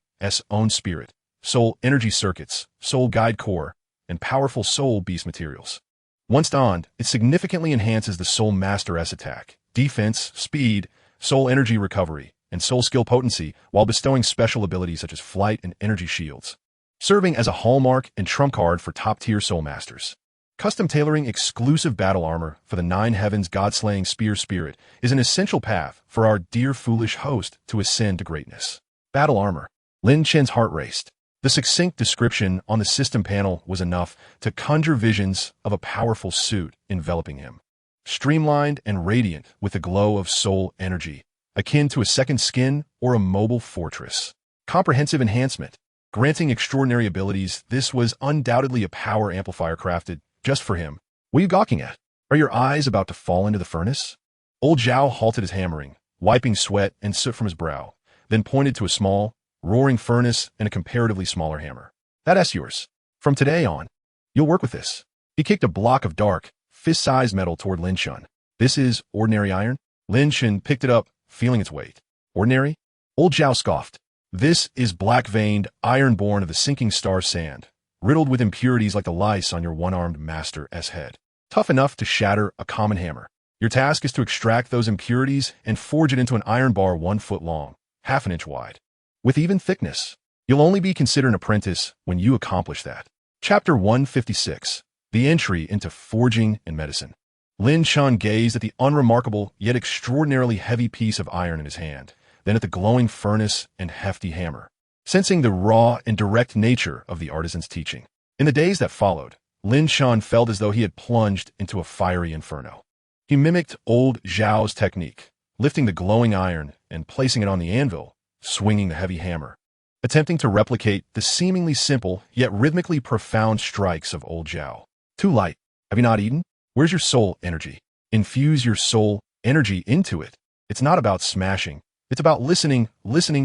own spirit, soul energy circuits, soul guide core, and powerful soul beast materials. Once donned, it significantly enhances the soul master's attack, defense, speed, soul energy recovery, and soul skill potency while bestowing special abilities such as flight and energy shields, serving as a hallmark and trump card for top-tier soul masters. Custom tailoring exclusive battle armor for the Nine Heavens God-slaying spear spirit is an essential path for our dear foolish host to ascend to greatness. Battle armor. Lin Chen's heart raced. The succinct description on the system panel was enough to conjure visions of a powerful suit enveloping him. Streamlined and radiant with the glow of soul energy, akin to a second skin or a mobile fortress. Comprehensive enhancement. Granting extraordinary abilities, this was undoubtedly a power amplifier crafted just for him. What are you gawking at? Are your eyes about to fall into the furnace? Old Zhao halted his hammering, wiping sweat and soot from his brow, then pointed to a small, roaring furnace and a comparatively smaller hammer. That's yours. From today on, you'll work with this. He kicked a block of dark, fist-sized metal toward Lin Chen. This is ordinary iron? Lin Chen picked it up, feeling its weight. Ordinary? Old Zhao scoffed. This is black-veined iron born of the sinking star sand, riddled with impurities like the lice on your one-armed master's head. Tough enough to shatter a common hammer. Your task is to extract those impurities and forge it into an iron bar 1 foot long, half an inch wide, with even thickness. You'll only be considered an apprentice when you accomplish that. Chapter 156. The Entry into Forging and Medicine. Lin Chen gazed at the unremarkable yet extraordinarily heavy piece of iron in his hand, then at the glowing furnace and hefty hammer, sensing the raw and direct nature of the artisan's teaching. In the days that followed, Lin Chen felt as though he had plunged into a fiery inferno. He mimicked old Zhao's technique, lifting the glowing iron and placing it on the anvil, swinging the heavy hammer, attempting to replicate the seemingly simple yet rhythmically profound strikes of old Zhao. Too light. Have you not eaten? Where's your soul energy? Infuse your soul energy into it. It's not about smashing. It's about listening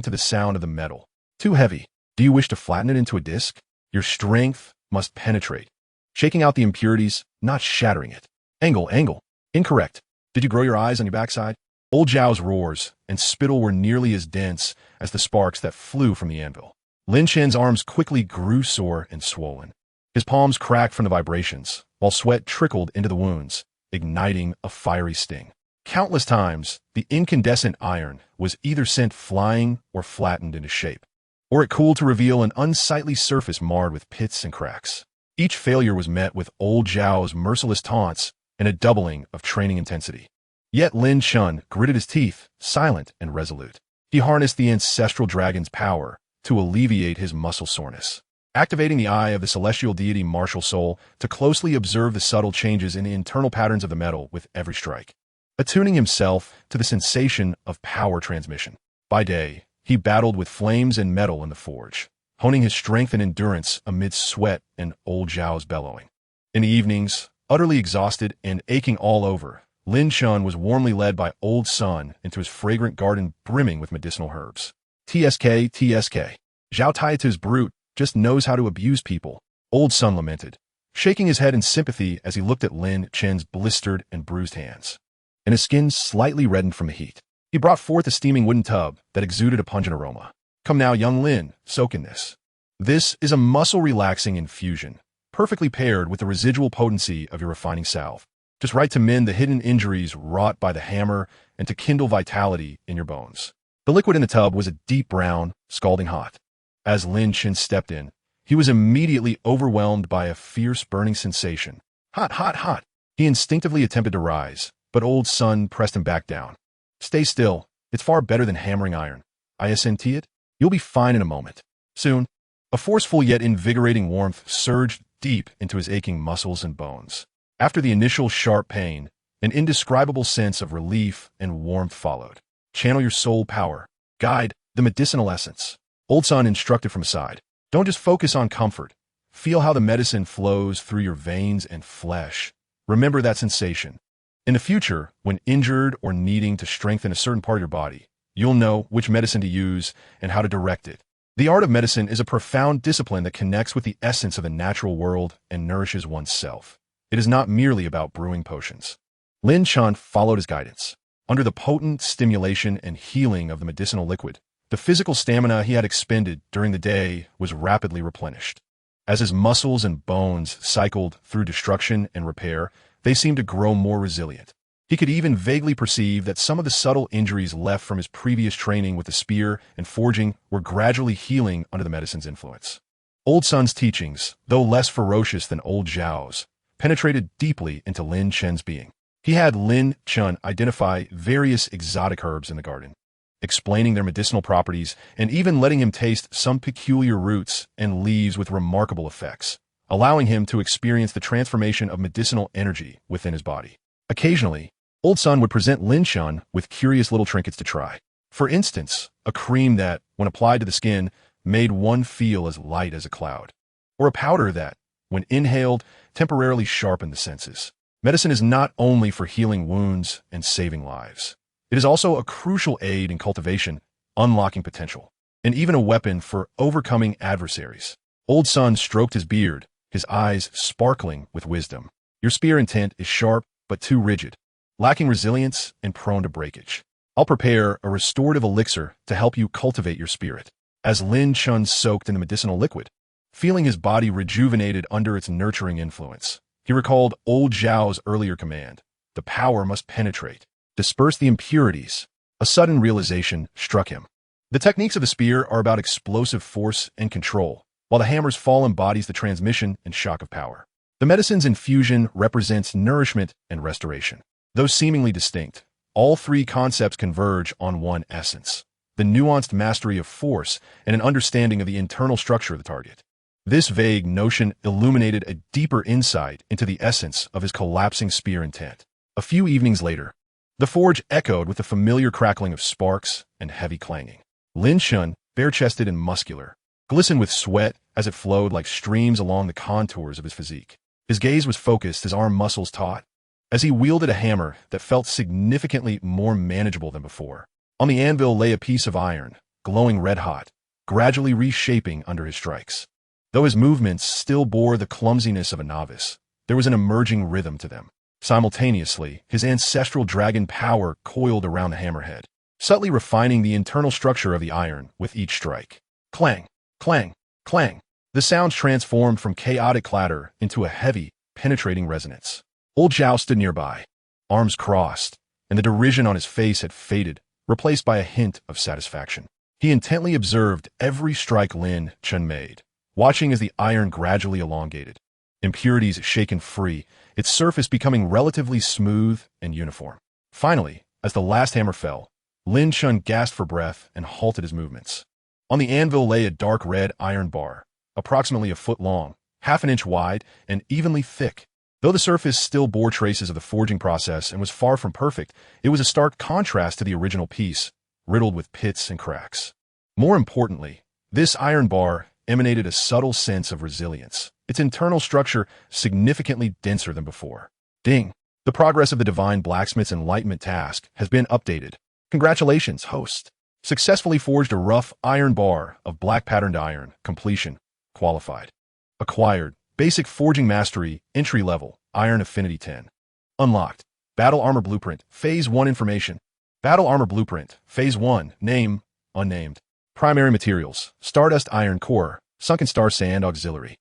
to the sound of the metal. Too heavy. Do you wish to flatten it into a disc? Your strength must penetrate, shaking out the impurities, not shattering it. Angle. Incorrect. Did you grow your eyes on your backside? Old Zhao's roars and spittle were nearly as dense as the sparks that flew from the anvil. Lin Chen's arms quickly grew sore and swollen. His palms cracked from the vibrations, while sweat trickled into the wounds, igniting a fiery sting. Countless times, the incandescent iron was either sent flying or flattened into shape, or it cooled to reveal an unsightly surface marred with pits and cracks. Each failure was met with old Zhao's merciless taunts and a doubling of training intensity. Yet Lin Chen gritted his teeth, silent and resolute. He harnessed the ancestral dragon's power to alleviate his muscle soreness, activating the eye of the celestial deity martial soul to closely observe the subtle changes in the internal patterns of the metal with every strike, attuning himself to the sensation of power transmission. By day, he battled with flames and metal in the forge, honing his strength and endurance amidst sweat and old Zhao's bellowing. In the evenings, utterly exhausted and aching all over, Lin Chen was warmly led by Old Sun into his fragrant garden brimming with medicinal herbs. TSK. Zhao Taiatu's brute just knows how to abuse people, Old Sun lamented, shaking his head in sympathy as he looked at Lin Chen's blistered and bruised hands, and his skin slightly reddened from the heat. He brought forth a steaming wooden tub that exuded a pungent aroma. Come now, young Lin, soak in this. This is a muscle-relaxing infusion, perfectly paired with the residual potency of your refining salve, just right to mend the hidden injuries wrought by the hammer and to kindle vitality in your bones. The liquid in the tub was a deep brown, scalding hot. As Lin Chen stepped in, he was immediately overwhelmed by a fierce burning sensation. Hot. He instinctively attempted to rise, but Old Sun pressed him back down. Stay still. It's far better than hammering iron. ISNT it? You'll be fine in a moment. Soon. A forceful yet invigorating warmth surged deep into his aching muscles and bones. After the initial sharp pain, an indescribable sense of relief and warmth followed. Channel your soul power. Guide the medicinal essence. Old Sun instructed from aside. Don't just focus on comfort. Feel how the medicine flows through your veins and flesh. Remember that sensation. In the future, when injured or needing to strengthen a certain part of your body, you'll know which medicine to use and how to direct it. The art of medicine is a profound discipline that connects with the essence of the natural world and nourishes oneself. It is not merely about brewing potions. Lin Chen followed his guidance. Under the potent stimulation and healing of the medicinal liquid, the physical stamina he had expended during the day was rapidly replenished. As his muscles and bones cycled through destruction and repair, they seemed to grow more resilient. He could even vaguely perceive that some of the subtle injuries left from his previous training with the spear and forging were gradually healing under the medicine's influence. Old Sun's teachings, though less ferocious than Old Zhao's, penetrated deeply into Lin Chen's being. He had Lin Chen identify various exotic herbs in the garden, explaining their medicinal properties and even letting him taste some peculiar roots and leaves with remarkable effects, allowing him to experience the transformation of medicinal energy within his body. Occasionally, Old Sun would present Lin Chen with curious little trinkets to try. For instance, a cream that, when applied to the skin, made one feel as light as a cloud, or a powder that, when inhaled, temporarily sharpened the senses. Medicine is not only for healing wounds and saving lives. It is also a crucial aid in cultivation, unlocking potential, and even a weapon for overcoming adversaries. Old Sun stroked his beard, his eyes sparkling with wisdom. Your spear intent is sharp but too rigid, lacking resilience and prone to breakage. I'll prepare a restorative elixir to help you cultivate your spirit. As Lin Chen soaked in the medicinal liquid, feeling his body rejuvenated under its nurturing influence, he recalled Old Zhao's earlier command: the power must penetrate, disperse the impurities. A sudden realization struck him. The techniques of the spear are about explosive force and control, while the hammer's fall embodies the transmission and shock of power. The medicine's infusion represents nourishment and restoration. Though seemingly distinct, all three concepts converge on one essence: the nuanced mastery of force and an understanding of the internal structure of the target. This vague notion illuminated a deeper insight into the essence of his collapsing spear intent. A few evenings later, the forge echoed with the familiar crackling of sparks and heavy clanging. Lin Chen, bare-chested and muscular, glistened with sweat as it flowed like streams along the contours of his physique. His gaze was focused, his arm muscles taut, as he wielded a hammer that felt significantly more manageable than before. On the anvil lay a piece of iron, glowing red-hot, gradually reshaping under his strikes. Though his movements still bore the clumsiness of a novice, there was an emerging rhythm to them. Simultaneously, his ancestral dragon power coiled around the hammerhead, subtly refining the internal structure of the iron with each strike. Clang, clang, clang. The sounds transformed from chaotic clatter into a heavy, penetrating resonance. Old Zhao stood nearby, arms crossed, and the derision on his face had faded, replaced by a hint of satisfaction. He intently observed every strike Lin Chen made, watching as the iron gradually elongated, impurities shaken free, its surface becoming relatively smooth and uniform. Finally, as the last hammer fell, Lin Chen gasped for breath and halted his movements. On the anvil lay a dark red iron bar, approximately a foot long, half an inch wide, and evenly thick. Though the surface still bore traces of the forging process and was far from perfect, it was a stark contrast to the original piece, riddled with pits and cracks. More importantly, this iron bar emanated a subtle sense of resilience, its internal structure significantly denser than before. Ding! The progress of the Divine Blacksmith's Enlightenment task has been updated. Congratulations, host. Successfully forged a rough iron bar of black patterned iron. Completion. Qualified. Acquired. Basic Forging Mastery. Entry Level. Iron Affinity 10. Unlocked. Battle Armor Blueprint. Phase 1 Information. Battle Armor Blueprint. Phase 1. Name. Unnamed. Primary Materials. Stardust Iron Core. Sunken Star Sand Auxiliary.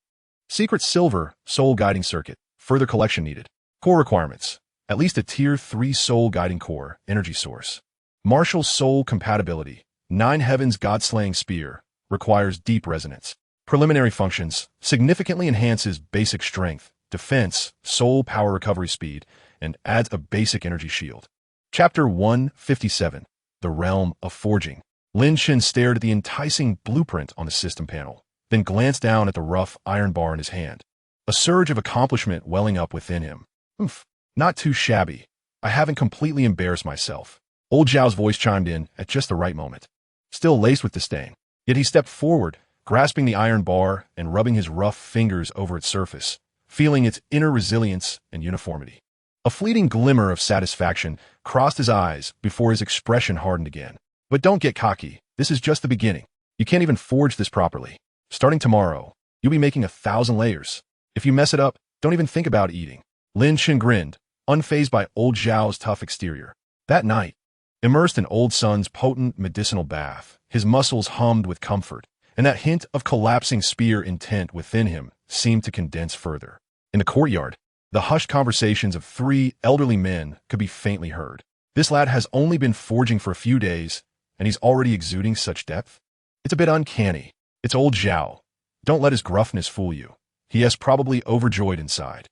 Secret Silver. Soul Guiding Circuit. Further collection needed. Core requirements. At least a Tier 3 Soul Guiding Core. Energy Source. Martial Soul Compatibility. 9 Heavens God-Slaying Spear. Requires deep resonance. Preliminary functions. Significantly enhances basic strength, defense, soul power recovery speed, and adds a basic energy shield. Chapter 157. The Realm of Forging. Lin Chen stared at the enticing blueprint on the system panel, then glanced down at the rough iron bar in his hand. A surge of accomplishment welling up within him. Oof, not too shabby. I haven't completely embarrassed myself. Old Zhao's voice chimed in at just the right moment, still laced with disdain. Yet he stepped forward, grasping the iron bar and rubbing his rough fingers over its surface, feeling its inner resilience and uniformity. A fleeting glimmer of satisfaction crossed his eyes before his expression hardened again. But don't get cocky. This is just the beginning. You can't even forge this properly. Starting tomorrow, you'll be making 1,000 layers. If you mess it up, don't even think about eating. Lin Chen grinned, unfazed by old Zhao's tough exterior. That night, immersed in old Sun's potent medicinal bath, his muscles hummed with comfort, and that hint of collapsing spear intent within him seemed to condense further. In the courtyard, the hushed conversations of 3 elderly men could be faintly heard. This lad has only been forging for a few days, and he's already exuding such depth. It's a bit uncanny. It's old Zhao. Don't let his gruffness fool you. He is probably overjoyed inside.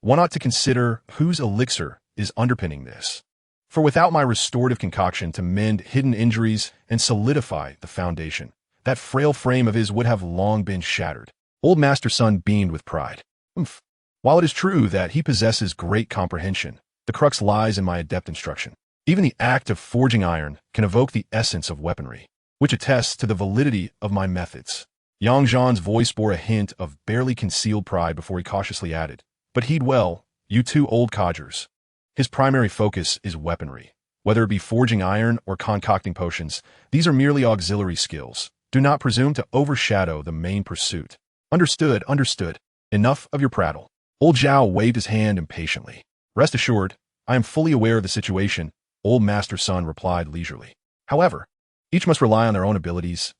One ought to consider whose elixir is underpinning this. For without my restorative concoction to mend hidden injuries and solidify the foundation, that frail frame of his would have long been shattered. Old Master Sun beamed with pride. While it is true that he possesses great comprehension, the crux lies in my adept instruction. Even the act of forging iron can evoke the essence of weaponry, which attests to the validity of my methods. Yang Zhan's voice bore a hint of barely concealed pride before he cautiously added, "But heed well, you 2 old codgers. His primary focus is weaponry. Whether it be forging iron or concocting potions, these are merely auxiliary skills. Do not presume to overshadow the main pursuit." Understood. Enough of your prattle. Old Zhao waved his hand impatiently. "Rest assured, I am fully aware of the situation," Old Master Sun replied leisurely. "However, each must rely on their own abilities."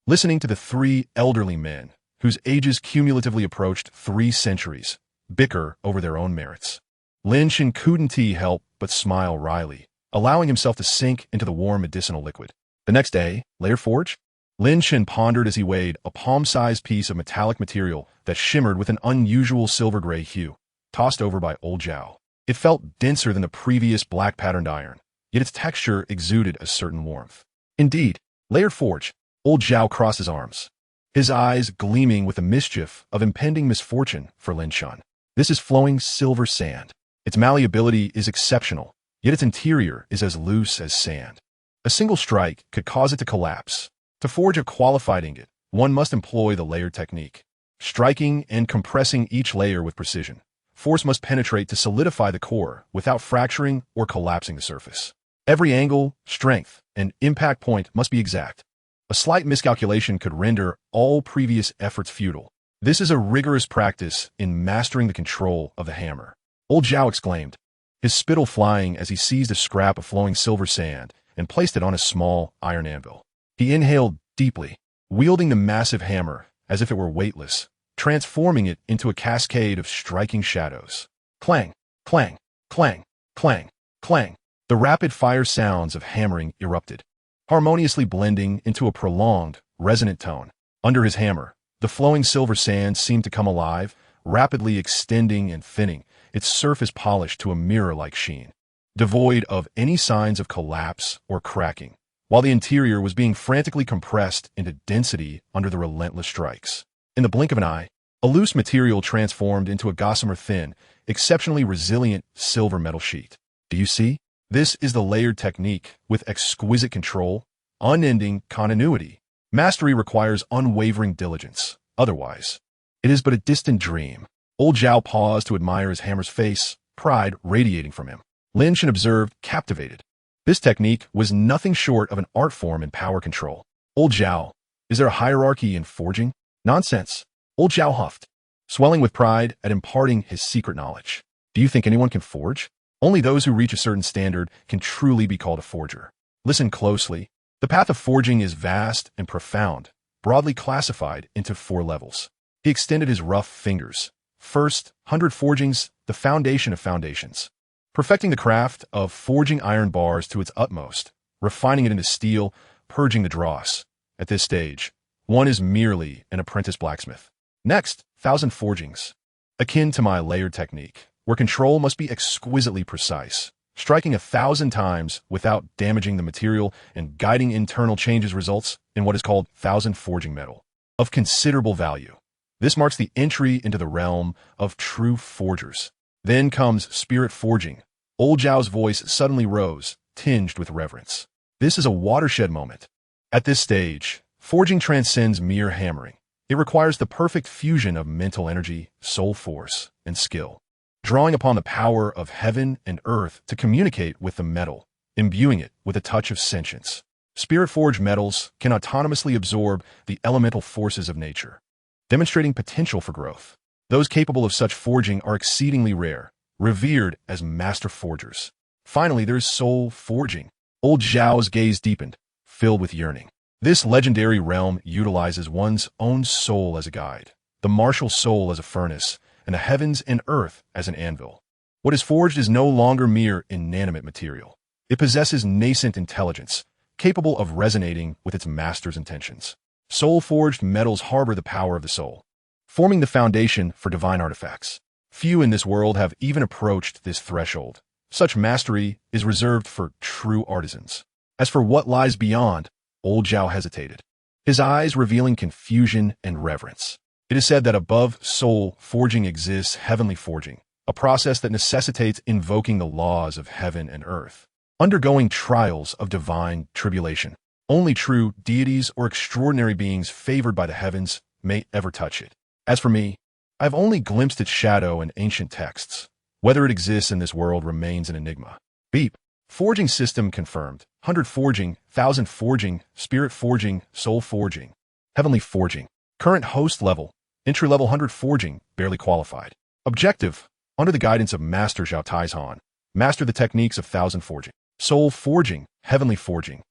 Listening to the 3 elderly men, whose ages cumulatively approached 3 centuries, bicker over their own merits, Lin Chen couldn't help but smile wryly, allowing himself to sink into the warm medicinal liquid. The next day, layer forge? Lin Chen pondered as he weighed a palm-sized piece of metallic material that shimmered with an unusual silver-gray hue, tossed over by old Zhao. It felt denser than the previous black-patterned iron, yet its texture exuded a certain warmth. Indeed, layered forge. Old Zhao crossed his arms, his eyes gleaming with the mischief of impending misfortune for Lin Chen. This is flowing silver sand. Its malleability is exceptional, yet its interior is as loose as sand. A single strike could cause it to collapse. To forge a qualified ingot, one must employ the layer technique, striking and compressing each layer with precision. Force must penetrate to solidify the core without fracturing or collapsing the surface. Every angle, strength, and impact point must be exact. A slight miscalculation could render all previous efforts futile. This is a rigorous practice in mastering the control of the hammer. Old Zhao exclaimed, his spittle flying as he seized a scrap of flowing silver sand and placed it on a small iron anvil. He inhaled deeply, wielding the massive hammer as if it were weightless, transforming it into a cascade of striking shadows. Clang, clang, clang, clang, clang. The rapid-fire sounds of hammering erupted, harmoniously blending into a prolonged, resonant tone. Under his hammer, the flowing silver sand seemed to come alive, rapidly extending and thinning, its surface polished to a mirror-like sheen, devoid of any signs of collapse or cracking, while the interior was being frantically compressed into density under the relentless strikes. In the blink of an eye, a loose material transformed into a gossamer thin, exceptionally resilient silver metal sheet. Do you see? This is the layered technique with exquisite control, unending continuity. Mastery requires unwavering diligence. Otherwise, it is but a distant dream. Old Zhao paused to admire his hammer's face, pride radiating from him. Lin Chen observed, captivated. This technique was nothing short of an art form in power control. Old Zhao, is there a hierarchy in forging? Nonsense. Old Zhao huffed, swelling with pride at imparting his secret knowledge. Do you think anyone can forge? Only those who reach a certain standard can truly be called a forger. Listen closely. The path of forging is vast and profound, broadly classified into 4 levels. He extended his rough fingers. First, 100 forgings, the foundation of foundations. Perfecting the craft of forging iron bars to its utmost, refining it into steel, purging the dross. At this stage, one is merely an apprentice blacksmith. Next, 1,000 forgings, akin to my layered technique, where control must be exquisitely precise, striking 1,000 times without damaging the material and guiding internal changes results in what is called 1,000 forging metal, of considerable value. This marks the entry into the realm of true forgers. Then comes spirit forging. Old Zhao's voice suddenly rose, tinged with reverence. This is a watershed moment. At this stage, Forging transcends mere hammering. It requires the perfect fusion of mental energy, soul force, and skill, drawing upon the power of heaven and earth to communicate with the metal, imbuing it with a touch of sentience. Spirit-forged metals can autonomously absorb the elemental forces of nature, demonstrating potential for growth. Those capable of such forging are exceedingly rare, revered as master forgers. Finally, there is soul forging. Old Zhao's gaze deepened, filled with yearning. This legendary realm utilizes one's own soul as a guide, the martial soul as a furnace, and the heavens and earth as an anvil. What is forged is no longer mere inanimate material. It possesses nascent intelligence, capable of resonating with its master's intentions. Soul-forged metals harbor the power of the soul, forming the foundation for divine artifacts. Few in this world have even approached this threshold. Such mastery is reserved for true artisans. As for what lies beyond, old Zhao hesitated, his eyes revealing confusion and reverence. It is said that above soul forging exists heavenly forging, a process that necessitates invoking the laws of heaven and earth, undergoing trials of divine tribulation. Only true deities or extraordinary beings favored by the heavens may ever touch it. As for me, I have only glimpsed its shadow in ancient texts. Whether it exists in this world remains an enigma. Beep. Forging system confirmed. 100 forging, 1000 forging, spirit forging, soul forging, heavenly forging. Current host level, entry level 100 forging, barely qualified. Objective, under the guidance of Master Zhao Taizhan, master the techniques of 1000 forging. Soul forging, heavenly forging.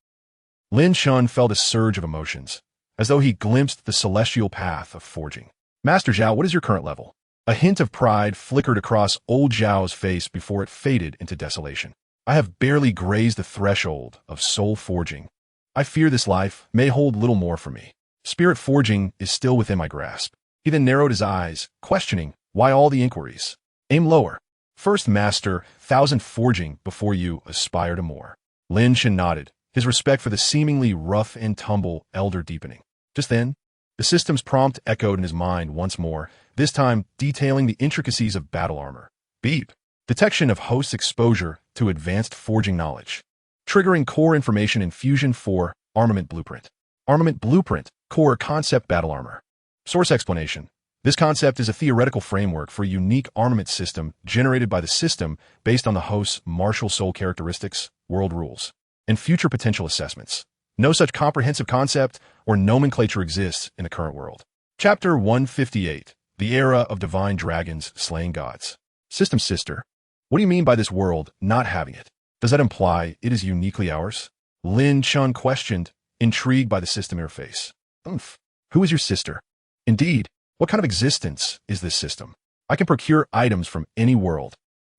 Lin Chen felt a surge of emotions, as though he glimpsed the celestial path of forging. Master Zhao, what is your current level? A hint of pride flickered across old Zhao's face before it faded into desolation. I have barely grazed the threshold of soul forging. I fear this life may hold little more for me. Spirit forging is still within my grasp. He then narrowed his eyes, questioning, why all the inquiries? Aim lower. First master 1000 forging before you aspire to more. Lin Chen nodded, his respect for the seemingly rough and tumble elder deepening. Just then, the system's prompt echoed in his mind once more, this time detailing the intricacies of battle armor. Beep. Detection of host's exposure to advanced forging knowledge. Triggering core information infusion for armament blueprint. Armament blueprint, core concept battle armor. Source explanation. This concept is a theoretical framework for a unique armament system generated by the system based on the host's martial soul characteristics, world rules, and future potential assessments. No such comprehensive concept or nomenclature exists in the current world. Chapter 158. The Era of Divine Dragons Slaying Gods. System Sister. What do you mean by this world not having it? Does that imply it is uniquely ours? Lin Chen questioned, intrigued by the system interface. Who is your sister? Indeed, what kind of existence is this system? I can procure items from any world.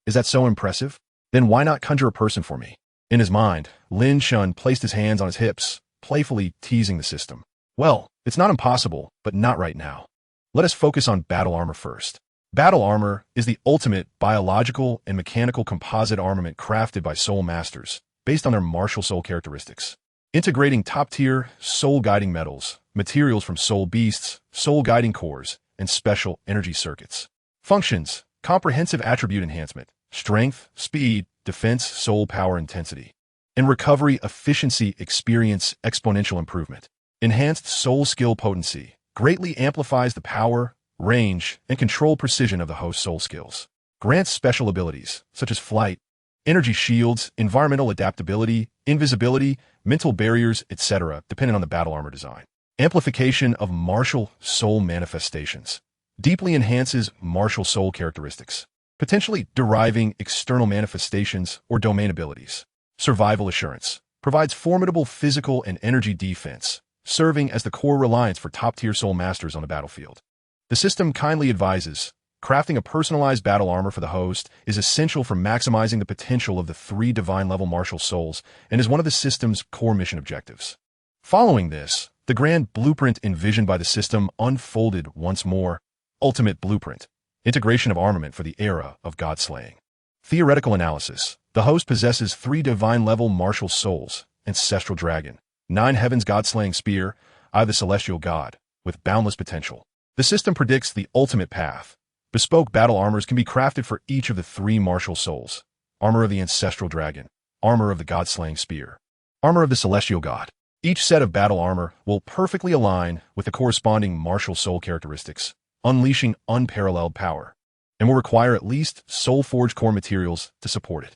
Is that so impressive? Then why not conjure a person for me? In his mind, Lin Chen placed his hands on his hips, playfully teasing the system. Well, it's not impossible, but not right now. Let us focus on battle armor first. Battle armor is the ultimate biological and mechanical composite armament crafted by soul masters, based on their martial soul characteristics. Integrating top-tier, soul-guiding metals, materials from soul beasts, soul-guiding cores, and special energy circuits. Functions: comprehensive attribute enhancement, strength, speed, defense, soul power intensity, and recovery efficiency experience exponential improvement. Enhanced soul skill potency greatly amplifies the power, range, and control precision of the host's soul skills. Grants special abilities, such as flight, energy shields, environmental adaptability, invisibility, mental barriers, etc., depending on the battle armor design. Amplification of martial soul manifestations. Deeply enhances martial soul characteristics, potentially deriving external manifestations or domain abilities. Survival assurance. Provides formidable physical and energy defense, serving as the core reliance for top-tier soul masters on the battlefield. The system kindly advises, crafting a personalized battle armor for the host is essential for maximizing the potential of the 3 divine-level martial souls and is one of the system's core mission objectives. Following this, the grand blueprint envisioned by the system unfolded once more. Ultimate blueprint. Integration of armament for the era of god-slaying. Theoretical analysis. The host possesses 3 divine-level martial souls, Ancestral Dragon, 9 Heavens God-slaying Spear, Eye of the Celestial God, with boundless potential. The system predicts the ultimate path. Bespoke battle armors can be crafted for each of the 3 martial souls. Armor of the Ancestral Dragon, Armor of the God-slaying Spear, Armor of the Celestial God. Each set of battle armor will perfectly align with the corresponding martial soul characteristics, unleashing unparalleled power, and will require at least soul-forged core materials to support it.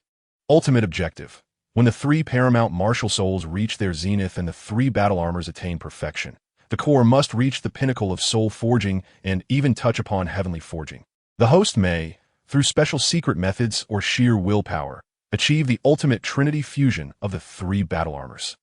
Ultimate objective. When the three paramount martial souls reach their zenith and the three battle armors attain perfection, the core must reach the pinnacle of soul forging and even touch upon heavenly forging. The host may, through special secret methods or sheer willpower, achieve the ultimate trinity fusion of the three battle armors.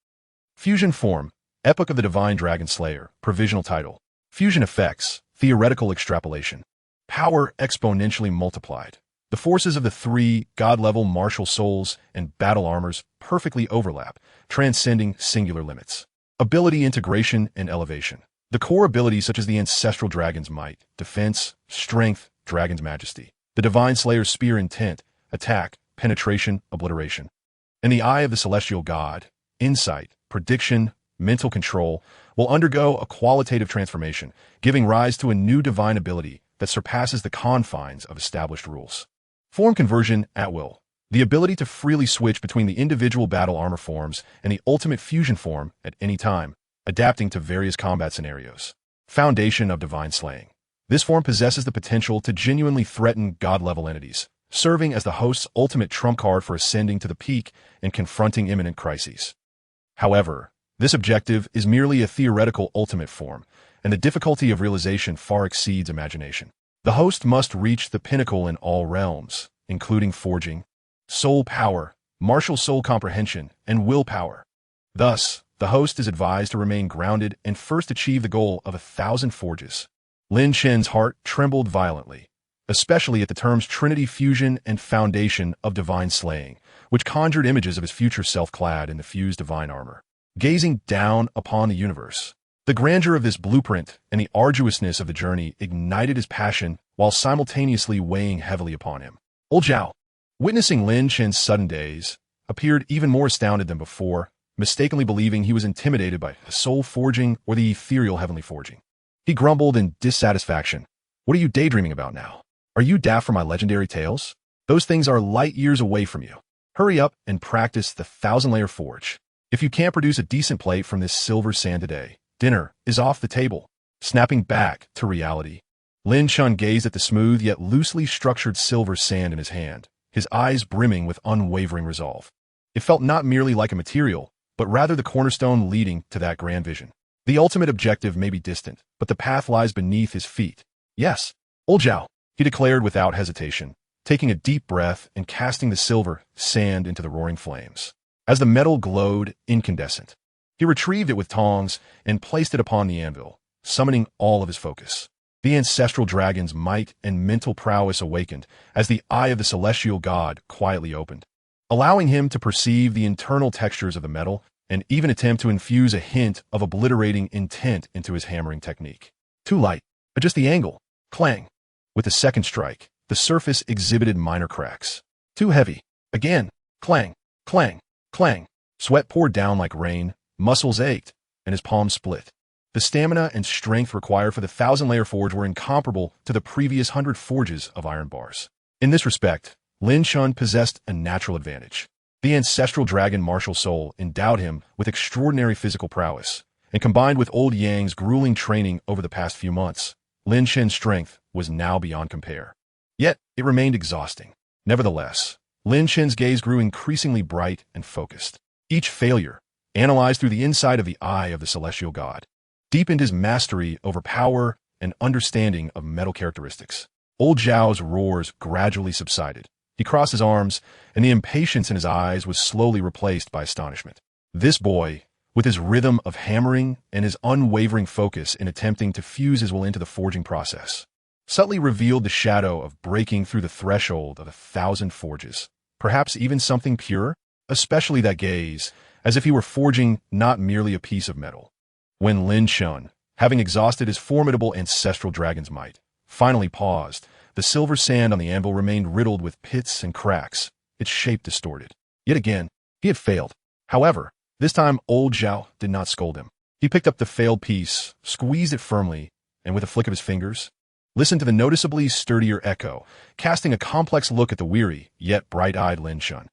Fusion form, Epic of the Divine Dragon Slayer, provisional title. Fusion effects, theoretical extrapolation. Power exponentially multiplied. The forces of the three god-level martial souls and battle armors perfectly overlap, transcending singular limits. Ability integration and elevation. The core abilities such as the Ancestral Dragon's Might, Defense, Strength, Dragon's Majesty, the Divine Slayer's Spear Intent, Attack, Penetration, Obliteration, and the Eye of the Celestial God, Insight, Prediction, Mental Control, will undergo a qualitative transformation, giving rise to a new divine ability that surpasses the confines of established rules. Form conversion at will. The ability to freely switch between the individual battle armor forms and the ultimate fusion form at any time, adapting to various combat scenarios. Foundation of divine slaying. This form possesses the potential to genuinely threaten god-level entities, serving as the host's ultimate trump card for ascending to the peak and confronting imminent crises. However, this objective is merely a theoretical ultimate form, and the difficulty of realization far exceeds imagination. The host must reach the pinnacle in all realms, including forging, soul power, martial soul comprehension, and willpower. Thus, the host is advised to remain grounded and first achieve the goal of 1,000 forges. Lin Chen's heart trembled violently, especially at the terms Trinity Fusion and Foundation of Divine Slaying, which conjured images of his future self clad in the fused divine armor. Gazing down upon the universe, the grandeur of this blueprint and the arduousness of the journey ignited his passion while simultaneously weighing heavily upon him. Old Zhao, witnessing Lin Chen's sudden daze, appeared even more astounded than before, mistakenly believing he was intimidated by the soul forging or the ethereal heavenly forging. He grumbled in dissatisfaction. What are you daydreaming about now? Are you daft for my legendary tales? Those things are light years away from you. Hurry up and practice the 1,000-layer forge. If you can't produce a decent plate from this silver sand today, dinner is off the table. Snapping back to reality, Lin Chen gazed at the smooth yet loosely structured silver sand in his hand, his eyes brimming with unwavering resolve. It felt not merely like a material, but rather the cornerstone leading to that grand vision. The ultimate objective may be distant, but the path lies beneath his feet. Yes, Old Zhao, he declared without hesitation, taking a deep breath and casting the silver sand into the roaring flames. As the metal glowed incandescent, he retrieved it with tongs and placed it upon the anvil, summoning all of his focus. The Ancestral Dragon's might and mental prowess awakened as the Eye of the Celestial God quietly opened, allowing him to perceive the internal textures of the metal and even attempt to infuse a hint of obliterating intent into his hammering technique. Too light. Adjust the angle. Clang. With the second strike, the surface exhibited minor cracks. Too heavy. Again. Clang. Clang. Clang. Sweat poured down like rain, muscles ached, and his palms split. The stamina and strength required for the 1,000-layer forge were incomparable to the previous 100 forges of iron bars. In this respect, Lin Chen possessed a natural advantage. The Ancestral Dragon martial soul endowed him with extraordinary physical prowess, and combined with Old Yang's grueling training over the past few months, Lin Chen's strength was now beyond compare. Yet, it remained exhausting. Nevertheless, Lin Chen's gaze grew increasingly bright and focused. Each failure, analyzed through the insight of the Eye of the Celestial God, deepened his mastery over power and understanding of metal characteristics. Old Zhao's roars gradually subsided. He crossed his arms, and the impatience in his eyes was slowly replaced by astonishment. This boy, with his rhythm of hammering and his unwavering focus in attempting to fuse his will into the forging process, subtly revealed the shadow of breaking through the threshold of 1,000 forges, perhaps even something pure, especially that gaze, as if he were forging not merely a piece of metal. When Lin Chen, having exhausted his formidable Ancestral Dragon's might, finally paused, the silver sand on the anvil remained riddled with pits and cracks, its shape distorted. Yet again, he had failed. However, this time Old Zhao did not scold him. He picked up the failed piece, squeezed it firmly, and with a flick of his fingers, listened to the noticeably sturdier echo, casting a complex look at the weary, yet bright-eyed Lin Chen.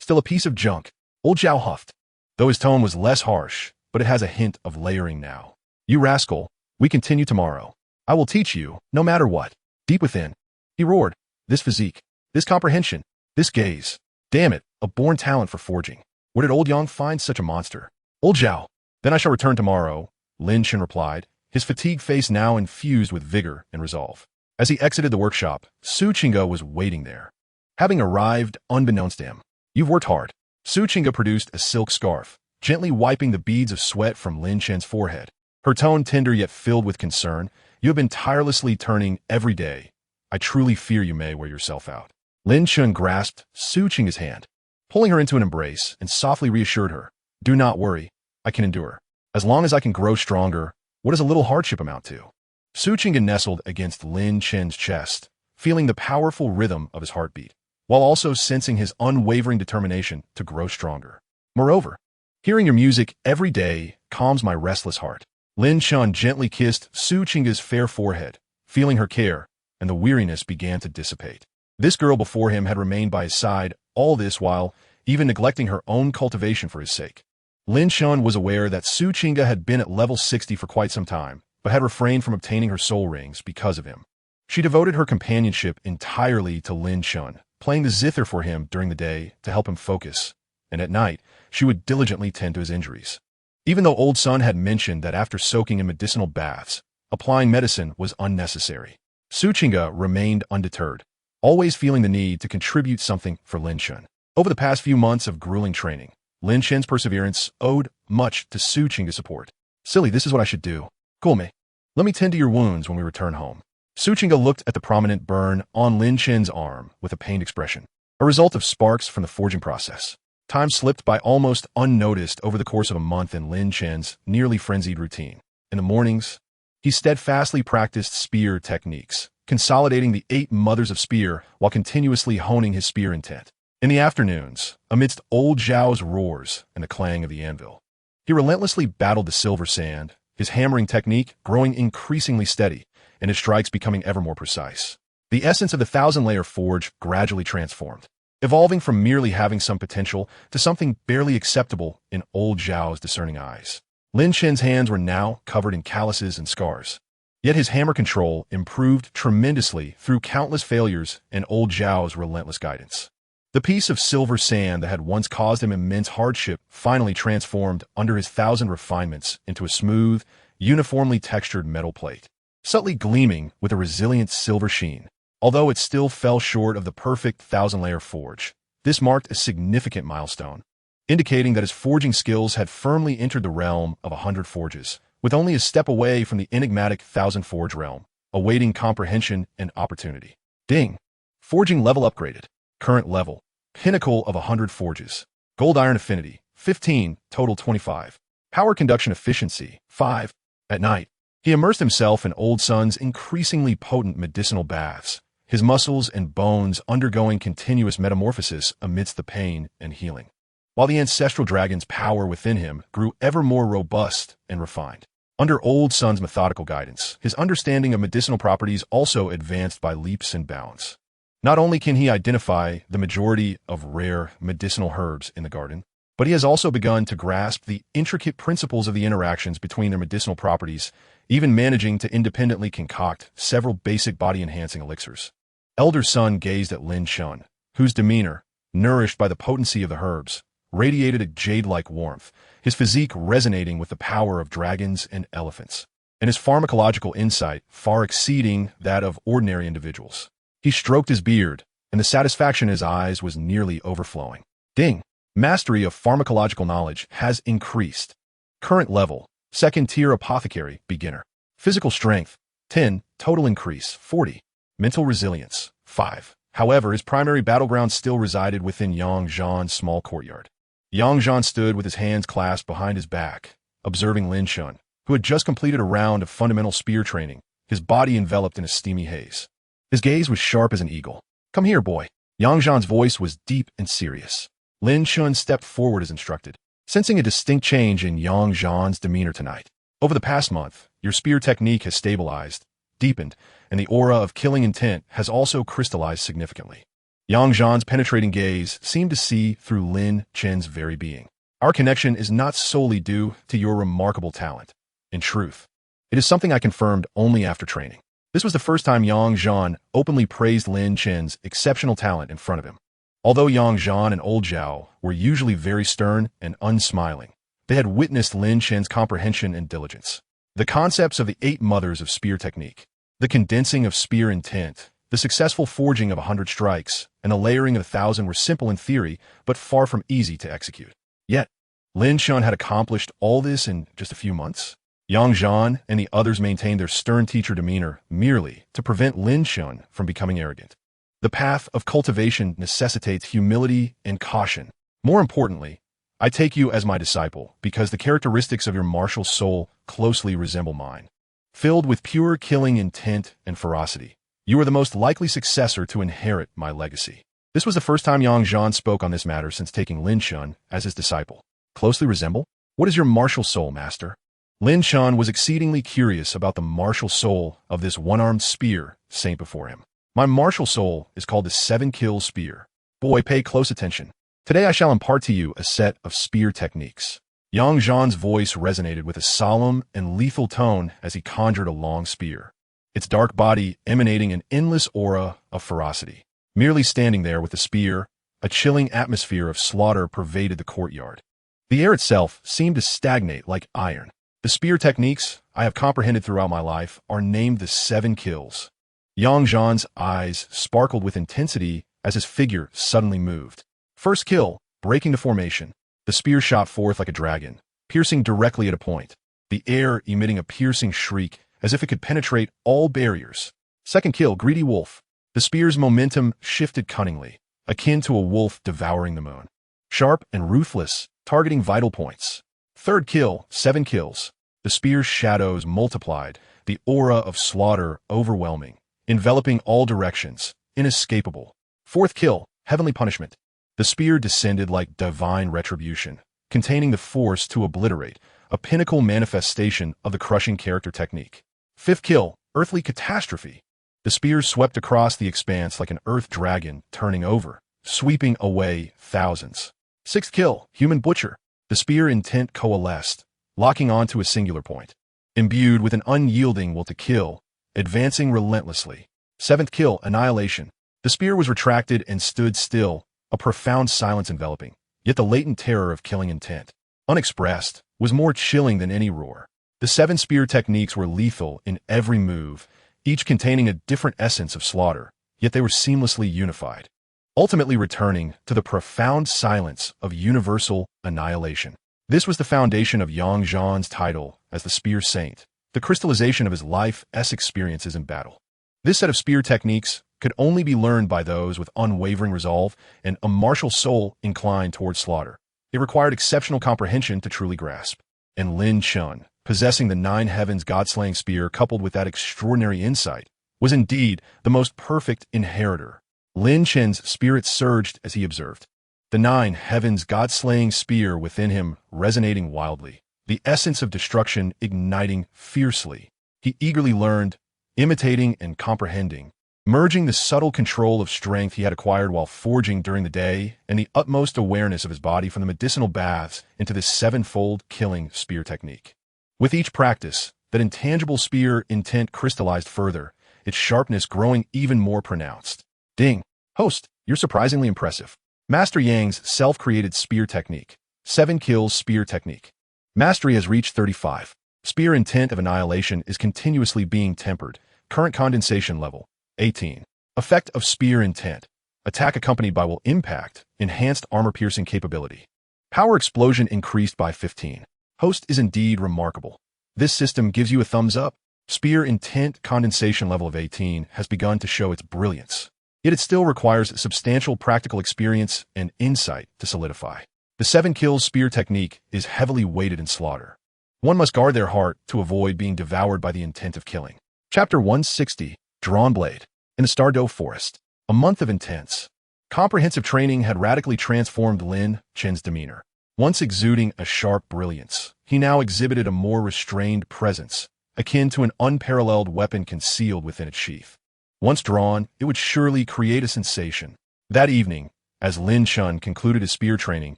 Still a piece of junk. Old Zhao huffed. though his tone was less harsh, but it has a hint of layering now. You rascal, we continue tomorrow. I will teach you, no matter what. Deep within, he roared, this physique, this comprehension, this gaze. Damn it, a born talent for forging. Where did old Yang find such a monster? Old Zhao. Then I shall return tomorrow, Lin Chen replied, his fatigued face now infused with vigor and resolve. As he exited the workshop, Su Qingge was waiting there. Having arrived unbeknownst to him. You've worked hard. Su Qingge produced a silk scarf, gently wiping the beads of sweat from Lin Chen's forehead. Her tone tender yet filled with concern. You have been tirelessly turning every day. I truly fear you may wear yourself out. Lin Chen grasped Su Qingge's hand, pulling her into an embrace, and softly reassured her. Do not worry. I can endure. As long as I can grow stronger, what does a little hardship amount to? Su Qingge nestled against Lin Chen's chest, feeling the powerful rhythm of his heartbeat, while also sensing his unwavering determination to grow stronger. Moreover, hearing your music every day calms my restless heart. Lin Chen gently kissed Su Qingge's fair forehead, feeling her care, and the weariness began to dissipate. This girl before him had remained by his side, all this while even neglecting her own cultivation for his sake. Lin Chen was aware that Su Qingge had been at level 60 for quite some time, but had refrained from obtaining her soul rings because of him. She devoted her companionship entirely to Lin Chen, playing the zither for him during the day to help him focus, and at night, she would diligently tend to his injuries. Even though Old Sun had mentioned that after soaking in medicinal baths, applying medicine was unnecessary, Su Qingge remained undeterred, always feeling the need to contribute something for Lin Chen. Over the past few months of grueling training, Lin Chen's perseverance owed much to Su Qingge's support. Silly, this is what I should do. Cool me. Let me tend to your wounds when we return home. Su Qingge looked at the prominent burn on Lin Chen's arm with a pained expression, a result of sparks from the forging process. Time slipped by almost unnoticed over the course of a month in Lin Chen's nearly frenzied routine. In the mornings, he steadfastly practiced spear techniques, consolidating the 8 mothers of spear while continuously honing his spear intent. In the afternoons, amidst old Zhao's roars and the clang of the anvil, he relentlessly battled the silver sand, his hammering technique growing increasingly steady and his strikes becoming ever more precise. The essence of the 1,000-layer forge gradually transformed, evolving from merely having some potential to something barely acceptable in old Zhao's discerning eyes. Lin Chen's hands were now covered in calluses and scars, yet his hammer control improved tremendously through countless failures and old Zhao's relentless guidance. The piece of silver sand that had once caused him immense hardship finally transformed under his 1,000 refinements into a smooth, uniformly textured metal plate, subtly gleaming with a resilient silver sheen. Although it still fell short of the perfect 1,000-layer forge, this marked a significant milestone, indicating that his forging skills had firmly entered the realm of 100 forges, with only a step away from the enigmatic 1,000-forge realm, awaiting comprehension and opportunity. Ding! Forging level upgraded. Current level, pinnacle of 100 forges. Gold iron affinity, 15, total 25. Power conduction efficiency, 5. At night, he immersed himself in Old Sun's increasingly potent medicinal baths, his muscles and bones undergoing continuous metamorphosis amidst the pain and healing, while the ancestral dragon's power within him grew ever more robust and refined. Under Old Sun's methodical guidance, his understanding of medicinal properties also advanced by leaps and bounds. Not only can he identify the majority of rare medicinal herbs in the garden, but he has also begun to grasp the intricate principles of the interactions between their medicinal properties, even managing to independently concoct several basic body-enhancing elixirs. Elder Sun gazed at Lin Chen, whose demeanor, nourished by the potency of the herbs, radiated a jade-like warmth, his physique resonating with the power of dragons and elephants, and his pharmacological insight far exceeding that of ordinary individuals. He stroked his beard, and the satisfaction in his eyes was nearly overflowing. Ding! Mastery of pharmacological knowledge has increased. Current level, 2nd tier apothecary, beginner. Physical strength, 10, total increase, 40. Mental resilience, 5. However, his primary battleground still resided within Yang Zhan's small courtyard. Yang Zhan stood with his hands clasped behind his back, observing Lin Chen, who had just completed a round of fundamental spear training, his body enveloped in a steamy haze. His gaze was sharp as an eagle. Come here, boy. Yang Zhan's voice was deep and serious. Lin Chen stepped forward as instructed, sensing a distinct change in Yang Zhan's demeanor tonight. Over the past month, your spear technique has stabilized, deepened, and the aura of killing intent has also crystallized significantly. Yang Zhan's penetrating gaze seemed to see through Lin Chen's very being. Our connection is not solely due to your remarkable talent. In truth, it is something I confirmed only after training. This was the first time Yang Zhan openly praised Lin Chen's exceptional talent in front of him. Although Yang Zhan and Old Zhao were usually very stern and unsmiling, they had witnessed Lin Chen's comprehension and diligence. The concepts of the 8 mothers of spear technique, the condensing of spear intent, the successful forging of 100 strikes, and the layering of 1,000 were simple in theory, but far from easy to execute. Yet, Lin Chen had accomplished all this in just a few months. Yang Zhan and the others maintained their stern teacher demeanor merely to prevent Lin Chen from becoming arrogant. The path of cultivation necessitates humility and caution. More importantly, I take you as my disciple because the characteristics of your martial soul closely resemble mine. Filled with pure killing intent and ferocity, you are the most likely successor to inherit my legacy. This was the first time Yang Zhan spoke on this matter since taking Lin Chen as his disciple. Closely resemble? What is your martial soul, master? Lin Chen was exceedingly curious about the martial soul of this one-armed spear saint before him. My martial soul is called the 7-kill spear. Boy, pay close attention. Today I shall impart to you a set of spear techniques. Yang Zhan's voice resonated with a solemn and lethal tone as he conjured a long spear, its dark body emanating an endless aura of ferocity. Merely standing there with the spear, a chilling atmosphere of slaughter pervaded the courtyard. The air itself seemed to stagnate like iron. The spear techniques I have comprehended throughout my life are named the 7 kills. Yang Zhan's eyes sparkled with intensity as his figure suddenly moved. First kill, breaking the formation. The spear shot forth like a dragon, piercing directly at a point, the air emitting a piercing shriek as if it could penetrate all barriers. Second kill, greedy wolf. The spear's momentum shifted cunningly, akin to a wolf devouring the moon. Sharp and ruthless, targeting vital points. Third kill, 7 kills. The spear's shadows multiplied, the aura of slaughter overwhelming, enveloping all directions, inescapable. Fourth kill, heavenly punishment. The spear descended like divine retribution, containing the force to obliterate, a pinnacle manifestation of the crushing character technique. Fifth kill, earthly catastrophe. The spear swept across the expanse like an earth dragon turning over, sweeping away thousands. Sixth kill, human butcher. The spear intent coalesced, locking onto a singular point, imbued with an unyielding will to kill, advancing relentlessly. Seventh kill, annihilation. The spear was retracted and stood still, a profound silence enveloping, yet the latent terror of killing intent, unexpressed, was more chilling than any roar. The 7 spear techniques were lethal in every move, each containing a different essence of slaughter, yet they were seamlessly unified, ultimately returning to the profound silence of universal annihilation. This was the foundation of Yang Zhan's title as the Spear Saint, the crystallization of his life's experiences in battle. This set of spear techniques could only be learned by those with unwavering resolve and a martial soul inclined towards slaughter. It required exceptional comprehension to truly grasp. And Lin Chen, possessing the 9 heavens god-slaying spear coupled with that extraordinary insight, was indeed the most perfect inheritor. Lin Chen's spirit surged as he observed, the 9 heavens god-slaying spear within him resonating wildly, the essence of destruction igniting fiercely. He eagerly learned, imitating and comprehending, merging the subtle control of strength he had acquired while forging during the day and the utmost awareness of his body from the medicinal baths into this 7-fold killing spear technique. With each practice, that intangible spear intent crystallized further, its sharpness growing even more pronounced. Ding! Host, you're surprisingly impressive. Master Yang's self-created spear technique. 7 kills spear technique. Mastery has reached 35. Spear intent of annihilation is continuously being tempered. Current condensation level, 18. Effect of spear intent. Attack accompanied by will impact. Enhanced armor-piercing capability. Power explosion increased by 15. Host is indeed remarkable. This system gives you a thumbs up. Spear intent condensation level of 18 has begun to show its brilliance. Yet it still requires substantial practical experience and insight to solidify. The 7 kills spear technique is heavily weighted in slaughter. One must guard their heart to avoid being devoured by the intent of killing. Chapter 160, Drawn Blade. In the Stardow Forest, a month of intense, comprehensive training had radically transformed Lin Chen's demeanor. Once exuding a sharp brilliance, he now exhibited a more restrained presence, akin to an unparalleled weapon concealed within its sheath. Once drawn, it would surely create a sensation. That evening, as Lin Chen concluded his spear training,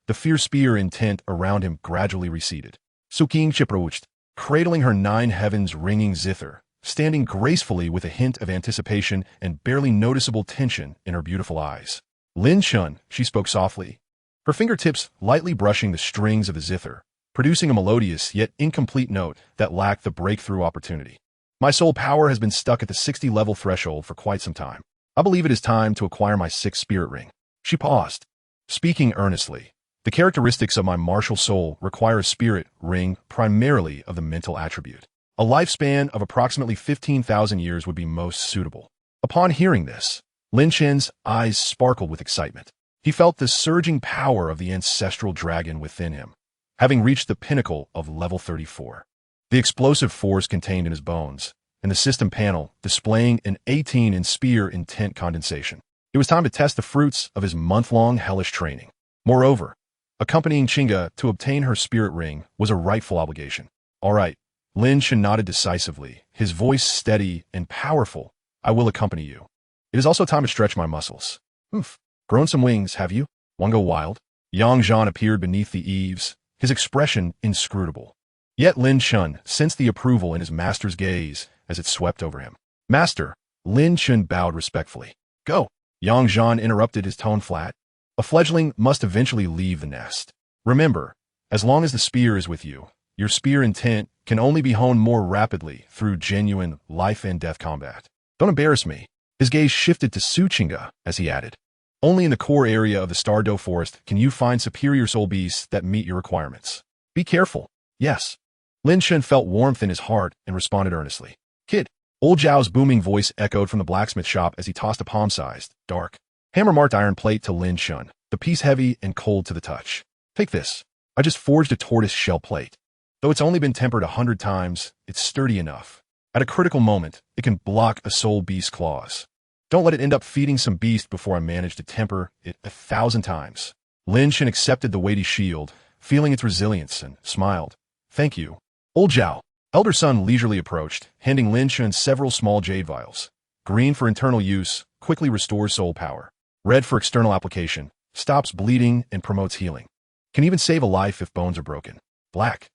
the fierce spear intent around him gradually receded. Suking Chiprooched, cradling her 9 heavens ringing zither, standing gracefully with a hint of anticipation and barely noticeable tension in her beautiful eyes. Lin Chen, she spoke softly, her fingertips lightly brushing the strings of the zither, producing a melodious yet incomplete note that lacked the breakthrough opportunity. My soul power has been stuck at the 60-level threshold for quite some time. I believe it is time to acquire my 6th spirit ring. She paused, speaking earnestly. The characteristics of my martial soul require a spirit ring primarily of the mental attribute. A lifespan of approximately 15,000 years would be most suitable. Upon hearing this, Lin Chen's eyes sparkled with excitement. He felt the surging power of the ancestral dragon within him, having reached the pinnacle of level 34. The explosive force contained in his bones, and the system panel displaying an 18 in spear intent condensation. It was time to test the fruits of his month-long hellish training. Moreover, accompanying Chinga to obtain her spirit ring was a rightful obligation. All right, Lin Chen nodded decisively, his voice steady and powerful. I will accompany you. It is also time to stretch my muscles. Oof. Grown some wings, have you? Want to go wild? Yang Zhan appeared beneath the eaves, his expression inscrutable. Yet Lin Chen sensed the approval in his master's gaze as it swept over him. Master, Lin Chen bowed respectfully. Go. Yang Zhan interrupted, his tone flat. A fledgling must eventually leave the nest. Remember, as long as the spear is with you, your spear intent can only be honed more rapidly through genuine life and death combat. Don't embarrass me. His gaze shifted to Su Chinga as he added. Only in the core area of the Douluo Forest can you find superior soul beasts that meet your requirements. Be careful. Yes. Lin Chen felt warmth in his heart and responded earnestly. Kid. Old Zhao's booming voice echoed from the blacksmith shop as he tossed a palm-sized, dark, hammer-marked iron plate to Lin Chen, the piece heavy and cold to the touch. Take this. I just forged a tortoise shell plate. Though it's only been tempered 100 times, it's sturdy enough. At a critical moment, it can block a soul beast's claws. Don't let it end up feeding some beast before I manage to temper it 1,000 times. Lin Chen accepted the weighty shield, feeling its resilience, and smiled. Thank you. Old Zhao, elder son, leisurely approached, handing Lin Chen several small jade vials. Green for internal use, quickly restores soul power. Red for external application, stops bleeding and promotes healing. Can even save a life if bones are broken. Black.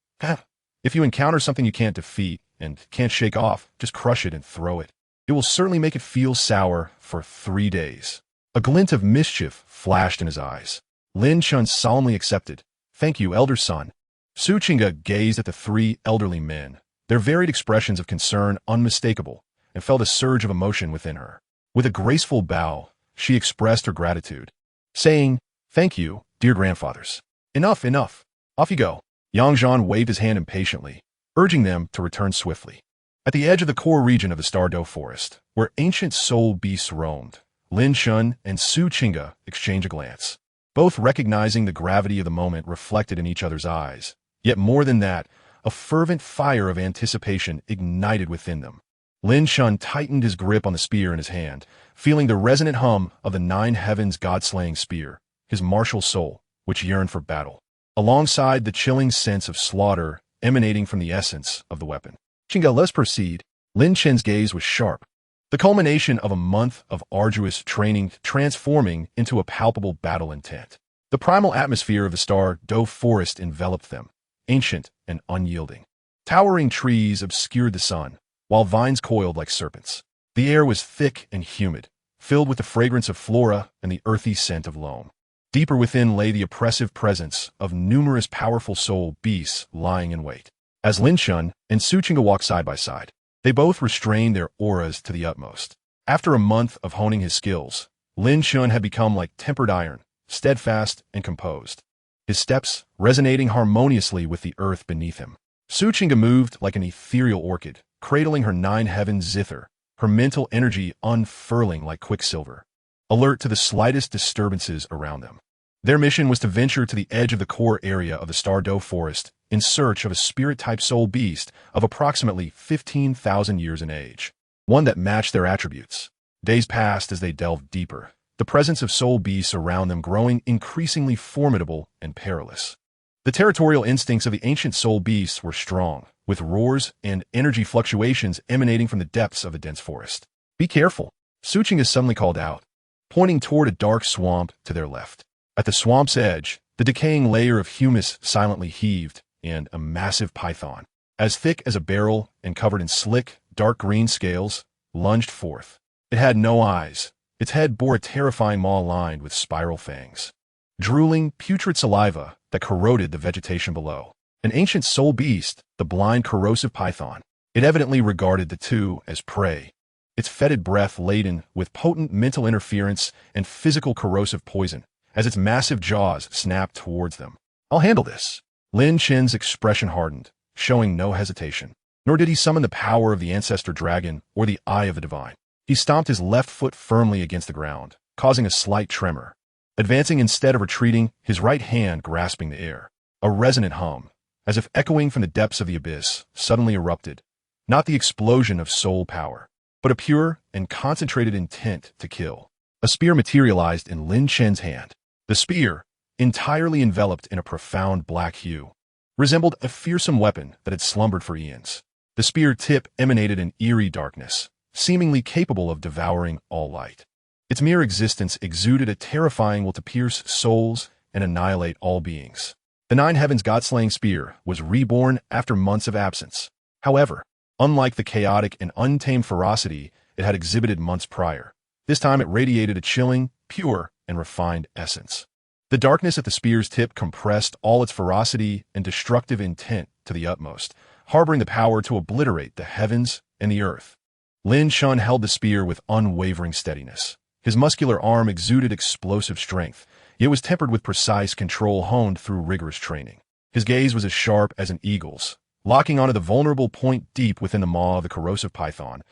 If you encounter something you can't defeat and can't shake off, just crush it and throw it. It will certainly make it feel sour for 3 days. A glint of mischief flashed in his eyes. Lin Chen solemnly accepted. Thank you, elder son. Su Chinga gazed at the 3 elderly men, their varied expressions of concern unmistakable, and felt a surge of emotion within her. With a graceful bow, she expressed her gratitude, saying, Thank you, dear grandfathers. Enough, enough. Off you go. Yang Zhan waved his hand impatiently, urging them to return swiftly. At the edge of the core region of the Douluo Forest, where ancient soul beasts roamed, Lin Chen and Su Chinga exchanged a glance, both recognizing the gravity of the moment reflected in each other's eyes. Yet more than that, a fervent fire of anticipation ignited within them. Lin Chen tightened his grip on the spear in his hand, feeling the resonant hum of the 9 heavens god-slaying spear, his martial soul, which yearned for battle, alongside the chilling sense of slaughter emanating from the essence of the weapon. Chinga, let's proceed. Lin Chen's gaze was sharp, the culmination of a month of arduous training transforming into a palpable battle intent. The primal atmosphere of the Douluo Forest enveloped them, ancient and unyielding. Towering trees obscured the sun, while vines coiled like serpents. The air was thick and humid, filled with the fragrance of flora and the earthy scent of loam. Deeper within lay the oppressive presence of numerous powerful soul beasts lying in wait. As Lin Chen and Su Chinga walked side by side, they both restrained their auras to the utmost. After a month of honing his skills, Lin Chen had become like tempered iron, steadfast and composed, his steps resonating harmoniously with the earth beneath him. Su Chinga moved like an ethereal orchid, cradling her 9 heavens zither, her mental energy unfurling like quicksilver, alert to the slightest disturbances around them. Their mission was to venture to the edge of the core area of the Douluo Forest in search of a spirit-type soul beast of approximately 15,000 years in age, one that matched their attributes. Days passed as they delved deeper, the presence of soul beasts around them growing increasingly formidable and perilous. The territorial instincts of the ancient soul beasts were strong, with roars and energy fluctuations emanating from the depths of the dense forest. Be careful, Su Chinga suddenly called out, pointing toward a dark swamp to their left. At the swamp's edge, The decaying layer of humus silently heaved, and a massive python, as thick as a barrel and covered in slick, dark green scales, lunged forth. It had no eyes. Its head bore a terrifying maw lined with spiral fangs. Drooling, putrid saliva that corroded the vegetation below. An ancient soul beast, the blind, corrosive python. It evidently regarded the two as prey. Its fetid breath laden with potent mental interference and physical corrosive poison, as its massive jaws snapped towards them. "I'll handle this." Lin Chen's expression hardened, showing no hesitation. Nor did he summon the power of the ancestor dragon or the eye of the divine. He stomped his left foot firmly against the ground, causing a slight tremor. Advancing instead of retreating, his right hand grasping the air. A resonant hum, as if echoing from the depths of the abyss, suddenly erupted. Not the explosion of soul power, but a pure and concentrated intent to kill. A spear materialized in Lin Chen's hand. The spear, entirely enveloped in a profound black hue, resembled a fearsome weapon that had slumbered for eons. The spear tip emanated an eerie darkness, seemingly capable of devouring all light. Its mere existence exuded a terrifying will to pierce souls and annihilate all beings. The Nine Heavens God-slaying spear was reborn after months of absence. However, unlike the chaotic and untamed ferocity it had exhibited months prior, this time it radiated a chilling, pure, and refined essence. The darkness at the spear's tip compressed all its ferocity and destructive intent to the utmost, harboring the power to obliterate the heavens and the earth. Lin Chen held the spear with unwavering steadiness. His muscular arm exuded explosive strength, yet was tempered with precise control honed through rigorous training. His gaze was as sharp as an eagle's, locking onto the vulnerable point deep within the maw of the corrosive python,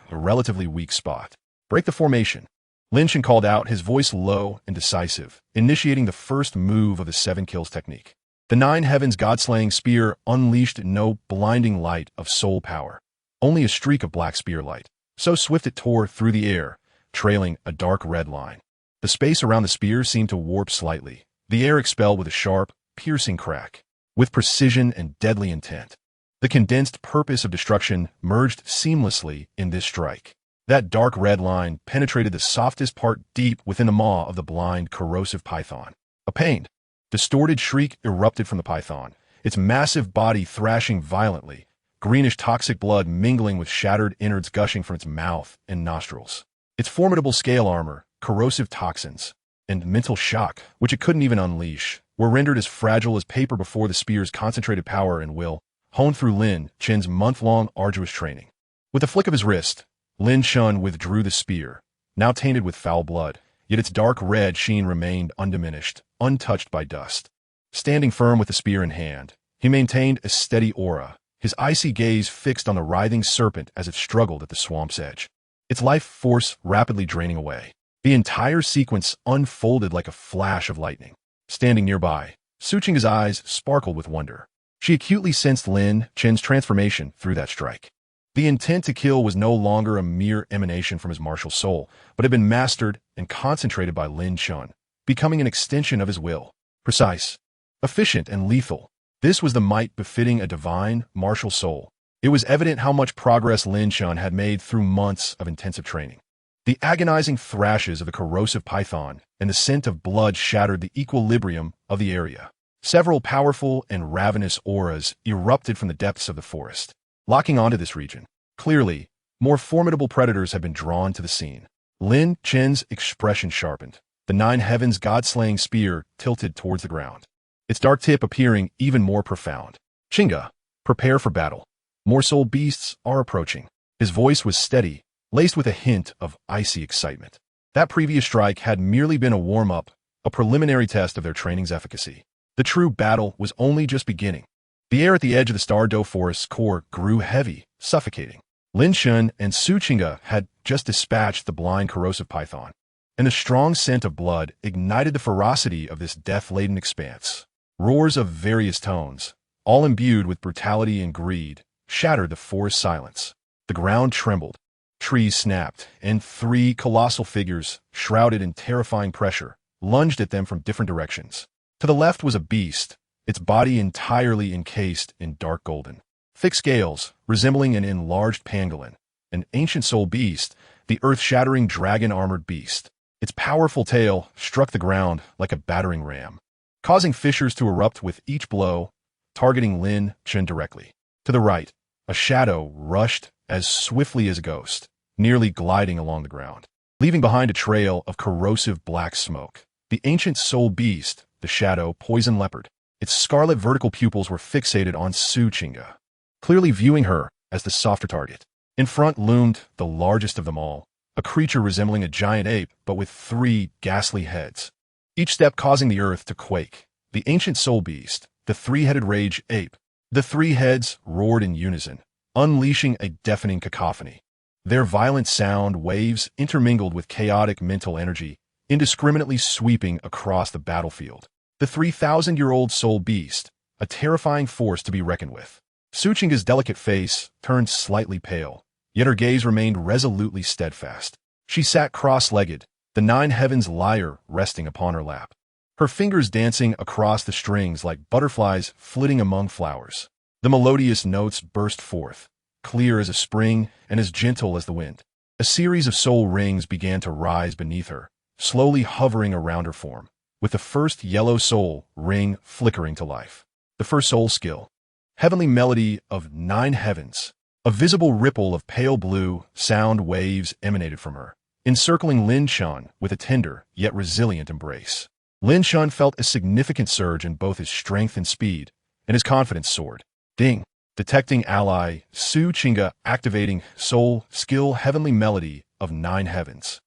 a relatively weak spot. "Break the formation," Lin Chen called out, his voice low and decisive, initiating the first move of the 7 kills technique. The Nine Heavens God-slaying spear unleashed no blinding light of soul power, only a streak of black spear light. So swift it tore through the air, trailing a dark red line. The space around the spear seemed to warp slightly, the air expelled with a sharp, piercing crack. With precision and deadly intent, the condensed purpose of destruction merged seamlessly in this strike. That dark red line penetrated the softest part deep within the maw of the blind, corrosive python. A pained, distorted shriek erupted from the python, its massive body thrashing violently, greenish toxic blood mingling with shattered innards gushing from its mouth and nostrils. Its formidable scale armor, corrosive toxins, and mental shock, which it couldn't even unleash, were rendered as fragile as paper before the spear's concentrated power and will, honed through Lin Chen's month-long arduous training. With a flick of his wrist, Lin Chen withdrew the spear, now tainted with foul blood, yet its dark red sheen remained undiminished, untouched by dust. Standing firm with the spear in hand, he maintained a steady aura, his icy gaze fixed on the writhing serpent as it struggled at the swamp's edge, its life force rapidly draining away. The entire sequence unfolded like a flash of lightning. Standing nearby, Suqing's eyes sparkled with wonder. She acutely sensed Lin Chen's transformation through that strike. The intent to kill was no longer a mere emanation from his martial soul, but had been mastered and concentrated by Lin Chen, becoming an extension of his will. Precise, efficient, and lethal. This was the might befitting a divine, martial soul. It was evident how much progress Lin Chen had made through months of intensive training. The agonizing thrashes of the corrosive python and the scent of blood shattered the equilibrium of the area. Several powerful and ravenous auras erupted from the depths of the forest, locking onto this region. Clearly, more formidable predators had been drawn to the scene. Lin Chen's expression sharpened. The Nine Heavens God-slaying spear tilted towards the ground, its dark tip appearing even more profound. "Chinga, prepare for battle. More soul beasts are approaching." His voice was steady, laced with a hint of icy excitement. That previous strike had merely been a warm-up, a preliminary test of their training's efficacy. The true battle was only just beginning. The air at the edge of the Stardow Forest's core grew heavy, suffocating. Lin Chen and Suqing had just dispatched the blind corrosive python, and the strong scent of blood ignited the ferocity of this death-laden expanse. Roars of various tones, all imbued with brutality and greed, shattered the forest silence. The ground trembled, trees snapped, and 3 colossal figures, shrouded in terrifying pressure, lunged at them from different directions. To the left was a beast, its body entirely encased in dark golden, thick scales resembling an enlarged pangolin, an ancient soul beast, the earth-shattering dragon-armored beast. Its powerful tail struck the ground like a battering ram, causing fissures to erupt with each blow, targeting Lin Chen directly. To the right, a shadow rushed as swiftly as a ghost, nearly gliding along the ground, leaving behind a trail of corrosive black smoke. The ancient soul beast, the shadow poison leopard. Its scarlet vertical pupils were fixated on Su Qingge, clearly viewing her as the softer target. In front loomed the largest of them all, a creature resembling a giant ape but with 3 ghastly heads, each step causing the earth to quake. The ancient soul beast, the 3-headed rage ape. The 3 heads roared in unison, unleashing a deafening cacophony. Their violent sound waves intermingled with chaotic mental energy, indiscriminately sweeping across the battlefield. The 3,000-year-old soul beast, a terrifying force to be reckoned with. Su Qingge's delicate face turned slightly pale, yet her gaze remained resolutely steadfast. She sat cross-legged, the 9 heavens lyre resting upon her lap, her fingers dancing across the strings like butterflies flitting among flowers. The melodious notes burst forth, clear as a spring and as gentle as the wind. A series of soul rings began to rise beneath her, slowly hovering around her form, with the first yellow soul ring flickering to life. The first soul skill. Heavenly melody of 9 heavens. A visible ripple of pale blue sound waves emanated from her, encircling Lin Chen with a tender yet resilient embrace. Lin Chen felt a significant surge in both his strength and speed, and his confidence soared. Ding! Detecting ally, Su Qingge activating soul skill heavenly melody of 9 heavens.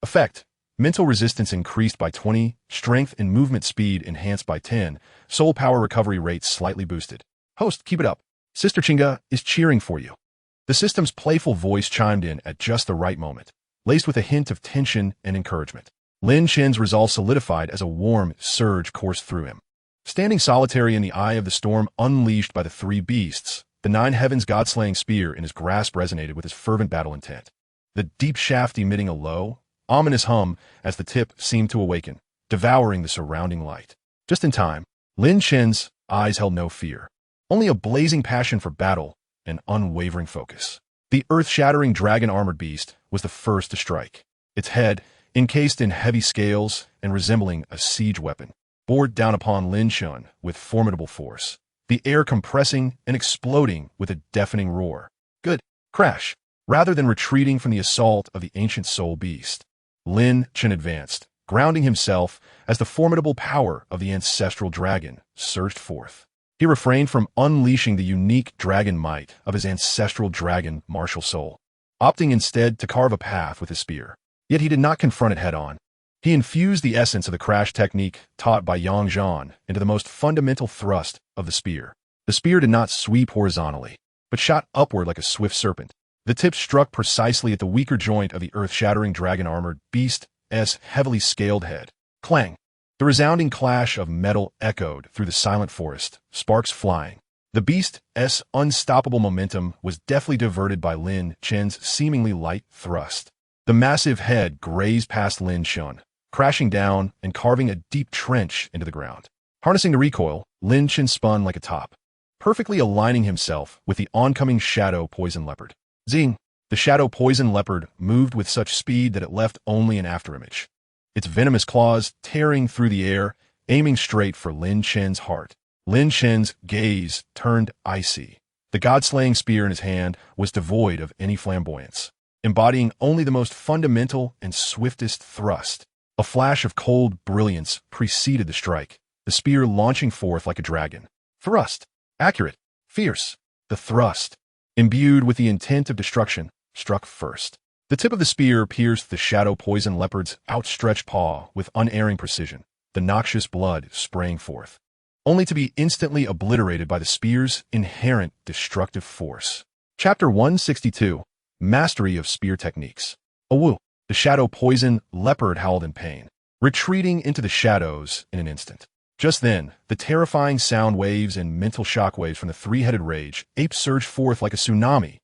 Effect. Mental resistance increased by 20, strength and movement speed enhanced by 10, soul power recovery rate slightly boosted. Host, keep it up. Sister Qingge is cheering for you. The system's playful voice chimed in at just the right moment, laced with a hint of tension and encouragement. Lin Chen's resolve solidified as a warm surge coursed through him. Standing solitary in the eye of the storm unleashed by the 3 beasts, the 9 heavens god-slaying spear in his grasp resonated with his fervent battle intent. The deep shaft emitting a low, ominous hum as the tip seemed to awaken, devouring the surrounding light. Just in time, Lin Chen's eyes held no fear, only a blazing passion for battle and unwavering focus. The earth-shattering dragon-armored beast was the first to strike. Its head, encased in heavy scales and resembling a siege weapon, bore down upon Lin Chen with formidable force, the air compressing and exploding with a deafening roar. Good. Crash. Rather than retreating from the assault of the ancient soul beast, Lin Chen advanced, grounding himself as the formidable power of the ancestral dragon surged forth. He refrained from unleashing the unique dragon might of his ancestral dragon martial soul, opting instead to carve a path with his spear. Yet he did not confront it head-on. He infused the essence of the crash technique taught by Yang Zhan into the most fundamental thrust of the spear. The spear did not sweep horizontally, but shot upward like a swift serpent. The tip struck precisely at the weaker joint of the earth-shattering dragon-armored beast's heavily scaled head. Clang! The resounding clash of metal echoed through the silent forest, sparks flying. The beast's unstoppable momentum was deftly diverted by Lin Chen's seemingly light thrust. The massive head grazed past Lin Chen, crashing down and carving a deep trench into the ground. Harnessing the recoil, Lin Chen spun like a top, perfectly aligning himself with the oncoming shadow poison leopard. Zing! The shadow poison leopard moved with such speed that it left only an afterimage, its venomous claws tearing through the air, aiming straight for Lin Chen's heart. Lin Chen's gaze turned icy. The god-slaying spear in his hand was devoid of any flamboyance, embodying only the most fundamental and swiftest thrust. A flash of cold brilliance preceded the strike, the spear launching forth like a dragon. Thrust. Accurate. Fierce. The thrust, imbued with the intent of destruction, struck first. The tip of the spear pierced the shadow poison leopard's outstretched paw with unerring precision, the noxious blood spraying forth, only to be instantly obliterated by the spear's inherent destructive force. Chapter 162. Mastery of Spear Techniques. Awoo! The shadow poison leopard howled in pain, retreating into the shadows in an instant. Just then, the terrifying sound waves and mental shockwaves from the 3-headed rage ape surged forth like a tsunami.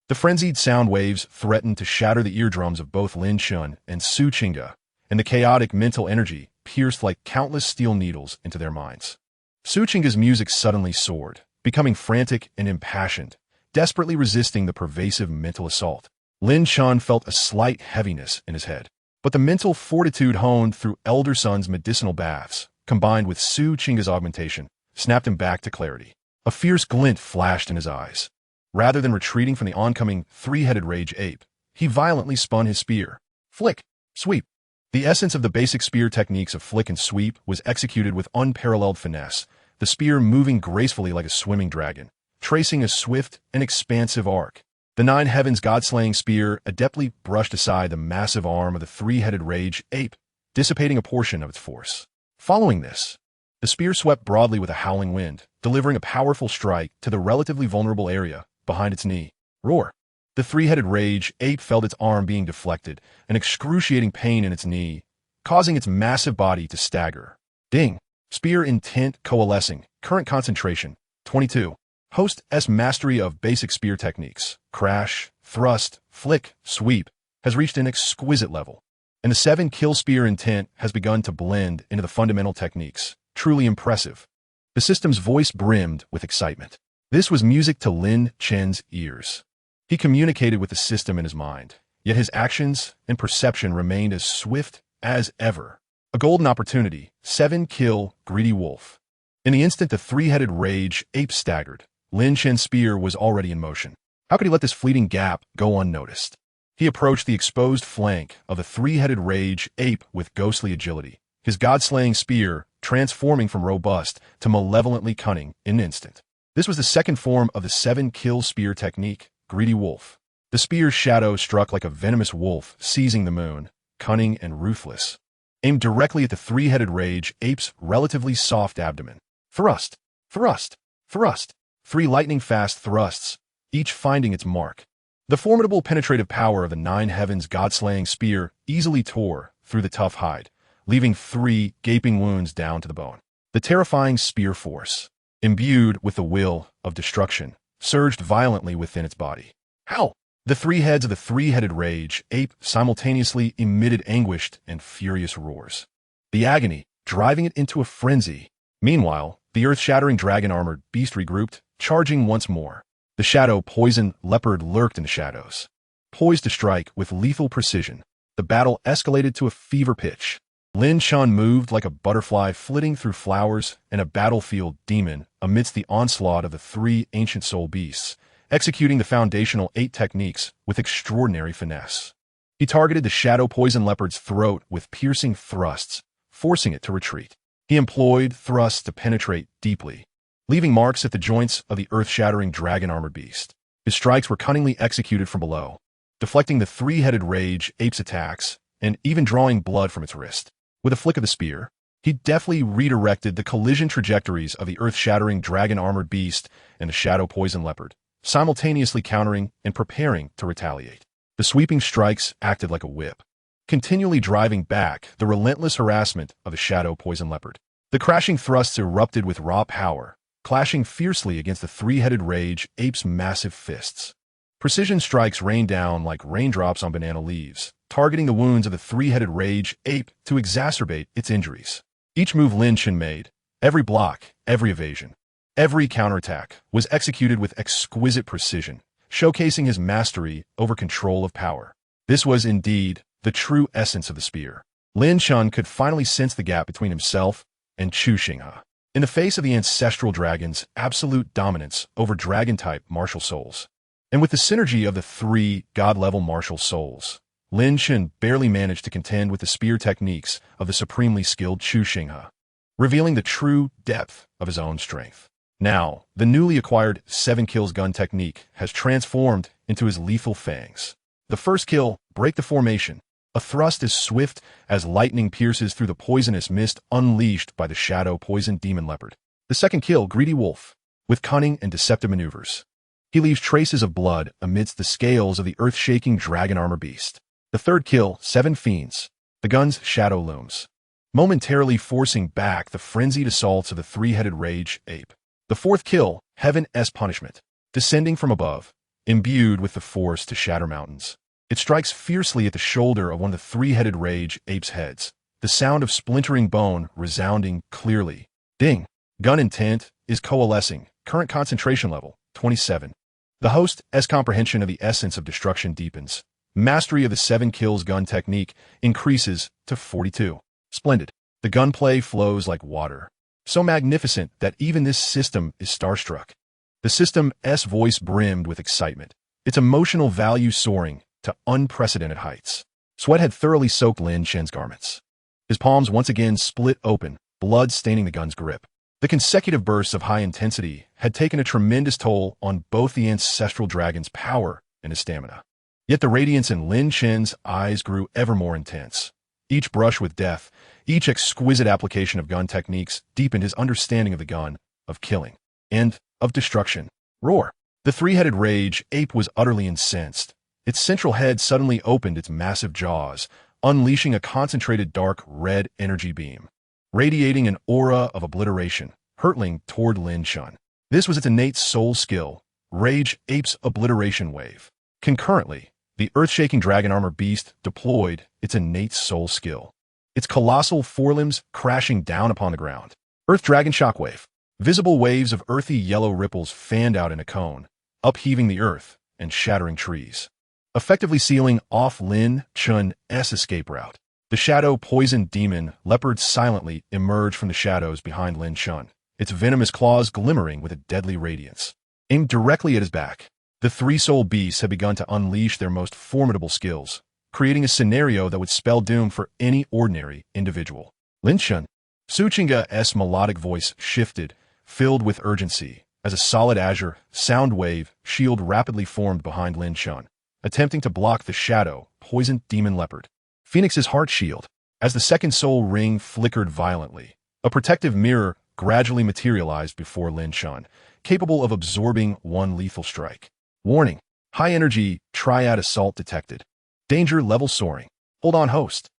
The frenzied sound waves threatened to shatter the eardrums of both Lin Chen and Su Qingge, and the chaotic mental energy pierced like countless steel needles into their minds. Su Qingge's music suddenly soared, becoming frantic and impassioned, desperately resisting the pervasive mental assault. Lin Chen felt a slight heaviness in his head, but the mental fortitude honed through Elder Sun's medicinal baths combined with Su Chinga's augmentation, snapped him back to clarity. A fierce glint flashed in his eyes. Rather than retreating from the oncoming three-headed rage ape, he violently spun his spear. Flick, sweep. The essence of the basic spear techniques of flick and sweep was executed with unparalleled finesse, the spear moving gracefully like a swimming dragon, tracing a swift and expansive arc. The Nine Heavens God-slaying spear adeptly brushed aside the massive arm of the three-headed rage ape, dissipating a portion of its force. Following this, the spear swept broadly with a howling wind, delivering a powerful strike to the relatively vulnerable area behind its knee. Roar! The three-headed rage ape felt its arm being deflected, an excruciating pain in its knee, causing its massive body to stagger. Ding! Spear intent coalescing, current concentration, 22. Host S mastery of basic spear techniques, crash, thrust, flick, sweep, has reached an exquisite level, and the 7-kill spear intent has begun to blend into the fundamental techniques. Truly impressive. The system's voice brimmed with excitement. This was music to Lin Chen's ears. He communicated with the system in his mind, yet his actions and perception remained as swift as ever. A golden opportunity, 7-kill greedy wolf. In the instant the three-headed rage ape staggered, Lin Chen's spear was already in motion. How could he let this fleeting gap go unnoticed? He approached the exposed flank of the three-headed rage ape with ghostly agility, his god-slaying spear transforming from robust to malevolently cunning in an instant. This was the second form of the 7-kill spear technique, greedy wolf. The spear's shadow struck like a venomous wolf seizing the moon, cunning and ruthless, aimed directly at the three-headed rage ape's relatively soft abdomen. Thrust, thrust, thrust. 3 lightning-fast thrusts, each finding its mark. The formidable penetrative power of the Nine Heavens God-slaying spear easily tore through the tough hide, leaving 3 gaping wounds down to the bone. The terrifying spear force, imbued with the will of destruction, surged violently within its body. How? The 3 heads of the three-headed rage ape simultaneously emitted anguished and furious roars, the agony driving it into a frenzy. Meanwhile, the earth-shattering dragon-armored beast regrouped, charging once more. The shadow poison leopard lurked in the shadows, poised to strike with lethal precision. The battle escalated to a fever pitch. Lin Chen moved like a butterfly flitting through flowers and a battlefield demon amidst the onslaught of the 3 ancient soul beasts, executing the foundational 8 techniques with extraordinary finesse. He targeted the shadow poison leopard's throat with piercing thrusts, forcing it to retreat. He employed thrusts to penetrate deeply, leaving marks at the joints of the earth-shattering dragon-armored beast. His strikes were cunningly executed from below, deflecting the three-headed rage ape's attacks and even drawing blood from its wrist. With a flick of the spear, he deftly redirected the collision trajectories of the earth-shattering dragon-armored beast and the shadow poison leopard, simultaneously countering and preparing to retaliate. The sweeping strikes acted like a whip, continually driving back the relentless harassment of the shadow poison leopard. The crashing thrusts erupted with raw power, clashing fiercely against the three-headed rage ape's massive fists. Precision strikes rained down like raindrops on banana leaves, targeting the wounds of the three-headed rage ape to exacerbate its injuries. Each move Lin Chen made, every block, every evasion, every counterattack, was executed with exquisite precision, showcasing his mastery over control of power. This was indeed the true essence of the spear. Lin Chen could finally sense the gap between himself and Chu Xinghe. In the face of the ancestral dragon's absolute dominance over dragon-type martial souls, and with the synergy of the 3 god-level martial souls, Lin Chen barely managed to contend with the spear techniques of the supremely skilled Chu Xinghe, revealing the true depth of his own strength. Now, the newly acquired 7 kills gun technique has transformed into his lethal fangs. The first kill, break the formation, a thrust as swift as lightning pierces through the poisonous mist unleashed by the shadow poison demon leopard. The second kill, greedy wolf, with cunning and deceptive maneuvers. He leaves traces of blood amidst the scales of the earth-shaking dragon armor beast. The third kill, 7 fiends, the gun's shadow looms, momentarily forcing back the frenzied assaults of the three-headed rage ape. The fourth kill, heaven's punishment, descending from above, imbued with the force to shatter mountains. It strikes fiercely at the shoulder of one of the three-headed rage ape's heads, the sound of splintering bone resounding clearly. Ding! Gun intent is coalescing, current concentration level, 27. The host's comprehension of the essence of destruction deepens. Mastery of the 7 kills gun technique increases to 42. Splendid. The gunplay flows like water, so magnificent that even this system is starstruck. The system's voice brimmed with excitement, its emotional value soaring to unprecedented heights. Sweat had thoroughly soaked Lin Chen's garments. His palms once again split open, blood staining the gun's grip. The consecutive bursts of high intensity had taken a tremendous toll on both the ancestral dragon's power and his stamina. Yet the radiance in Lin Chen's eyes grew ever more intense. Each brush with death, each exquisite application of gun techniques deepened his understanding of the gun, of killing, and of destruction. Roar! The three-headed rage ape was utterly incensed. Its central head suddenly opened its massive jaws, unleashing a concentrated dark red energy beam, radiating an aura of obliteration, hurtling toward Lin Chen. This was its innate soul skill, Rage Ape's obliteration wave. Concurrently, the earth-shaking dragon armor beast deployed its innate soul skill, its colossal forelimbs crashing down upon the ground. Earth Dragon Shockwave. Visible waves of earthy yellow ripples fanned out in a cone, upheaving the earth and shattering trees, effectively sealing off Lin Chen's escape route. The shadow-poisoned demon leopard silently emerged from the shadows behind Lin Chen, its venomous claws glimmering with a deadly radiance. Aimed directly at his back, the three soul beasts had begun to unleash their most formidable skills, creating a scenario that would spell doom for any ordinary individual. Lin Chen. Suchinga's melodic voice shifted, filled with urgency, as a solid azure, sound wave shield rapidly formed behind Lin Chen, attempting to block the shadow-poisoned demon leopard. Phoenix's heart shield. As the second soul ring flickered violently, a protective mirror gradually materialized before Lin Chen, capable of absorbing one lethal strike. Warning. High-energy triad assault detected. Danger level soaring. Hold on, host.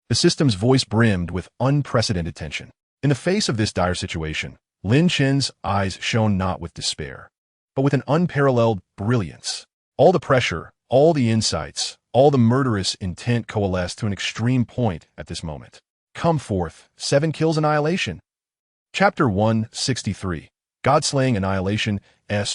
The system's voice brimmed with unprecedented tension. In the face of this dire situation, Lin Chen's eyes shone not with despair, but with an unparalleled brilliance. All the pressure, all the insights, all the murderous intent coalesced to an extreme point at this moment. Come forth, 7 kills annihilation. Chapter 163. God-slaying annihilation's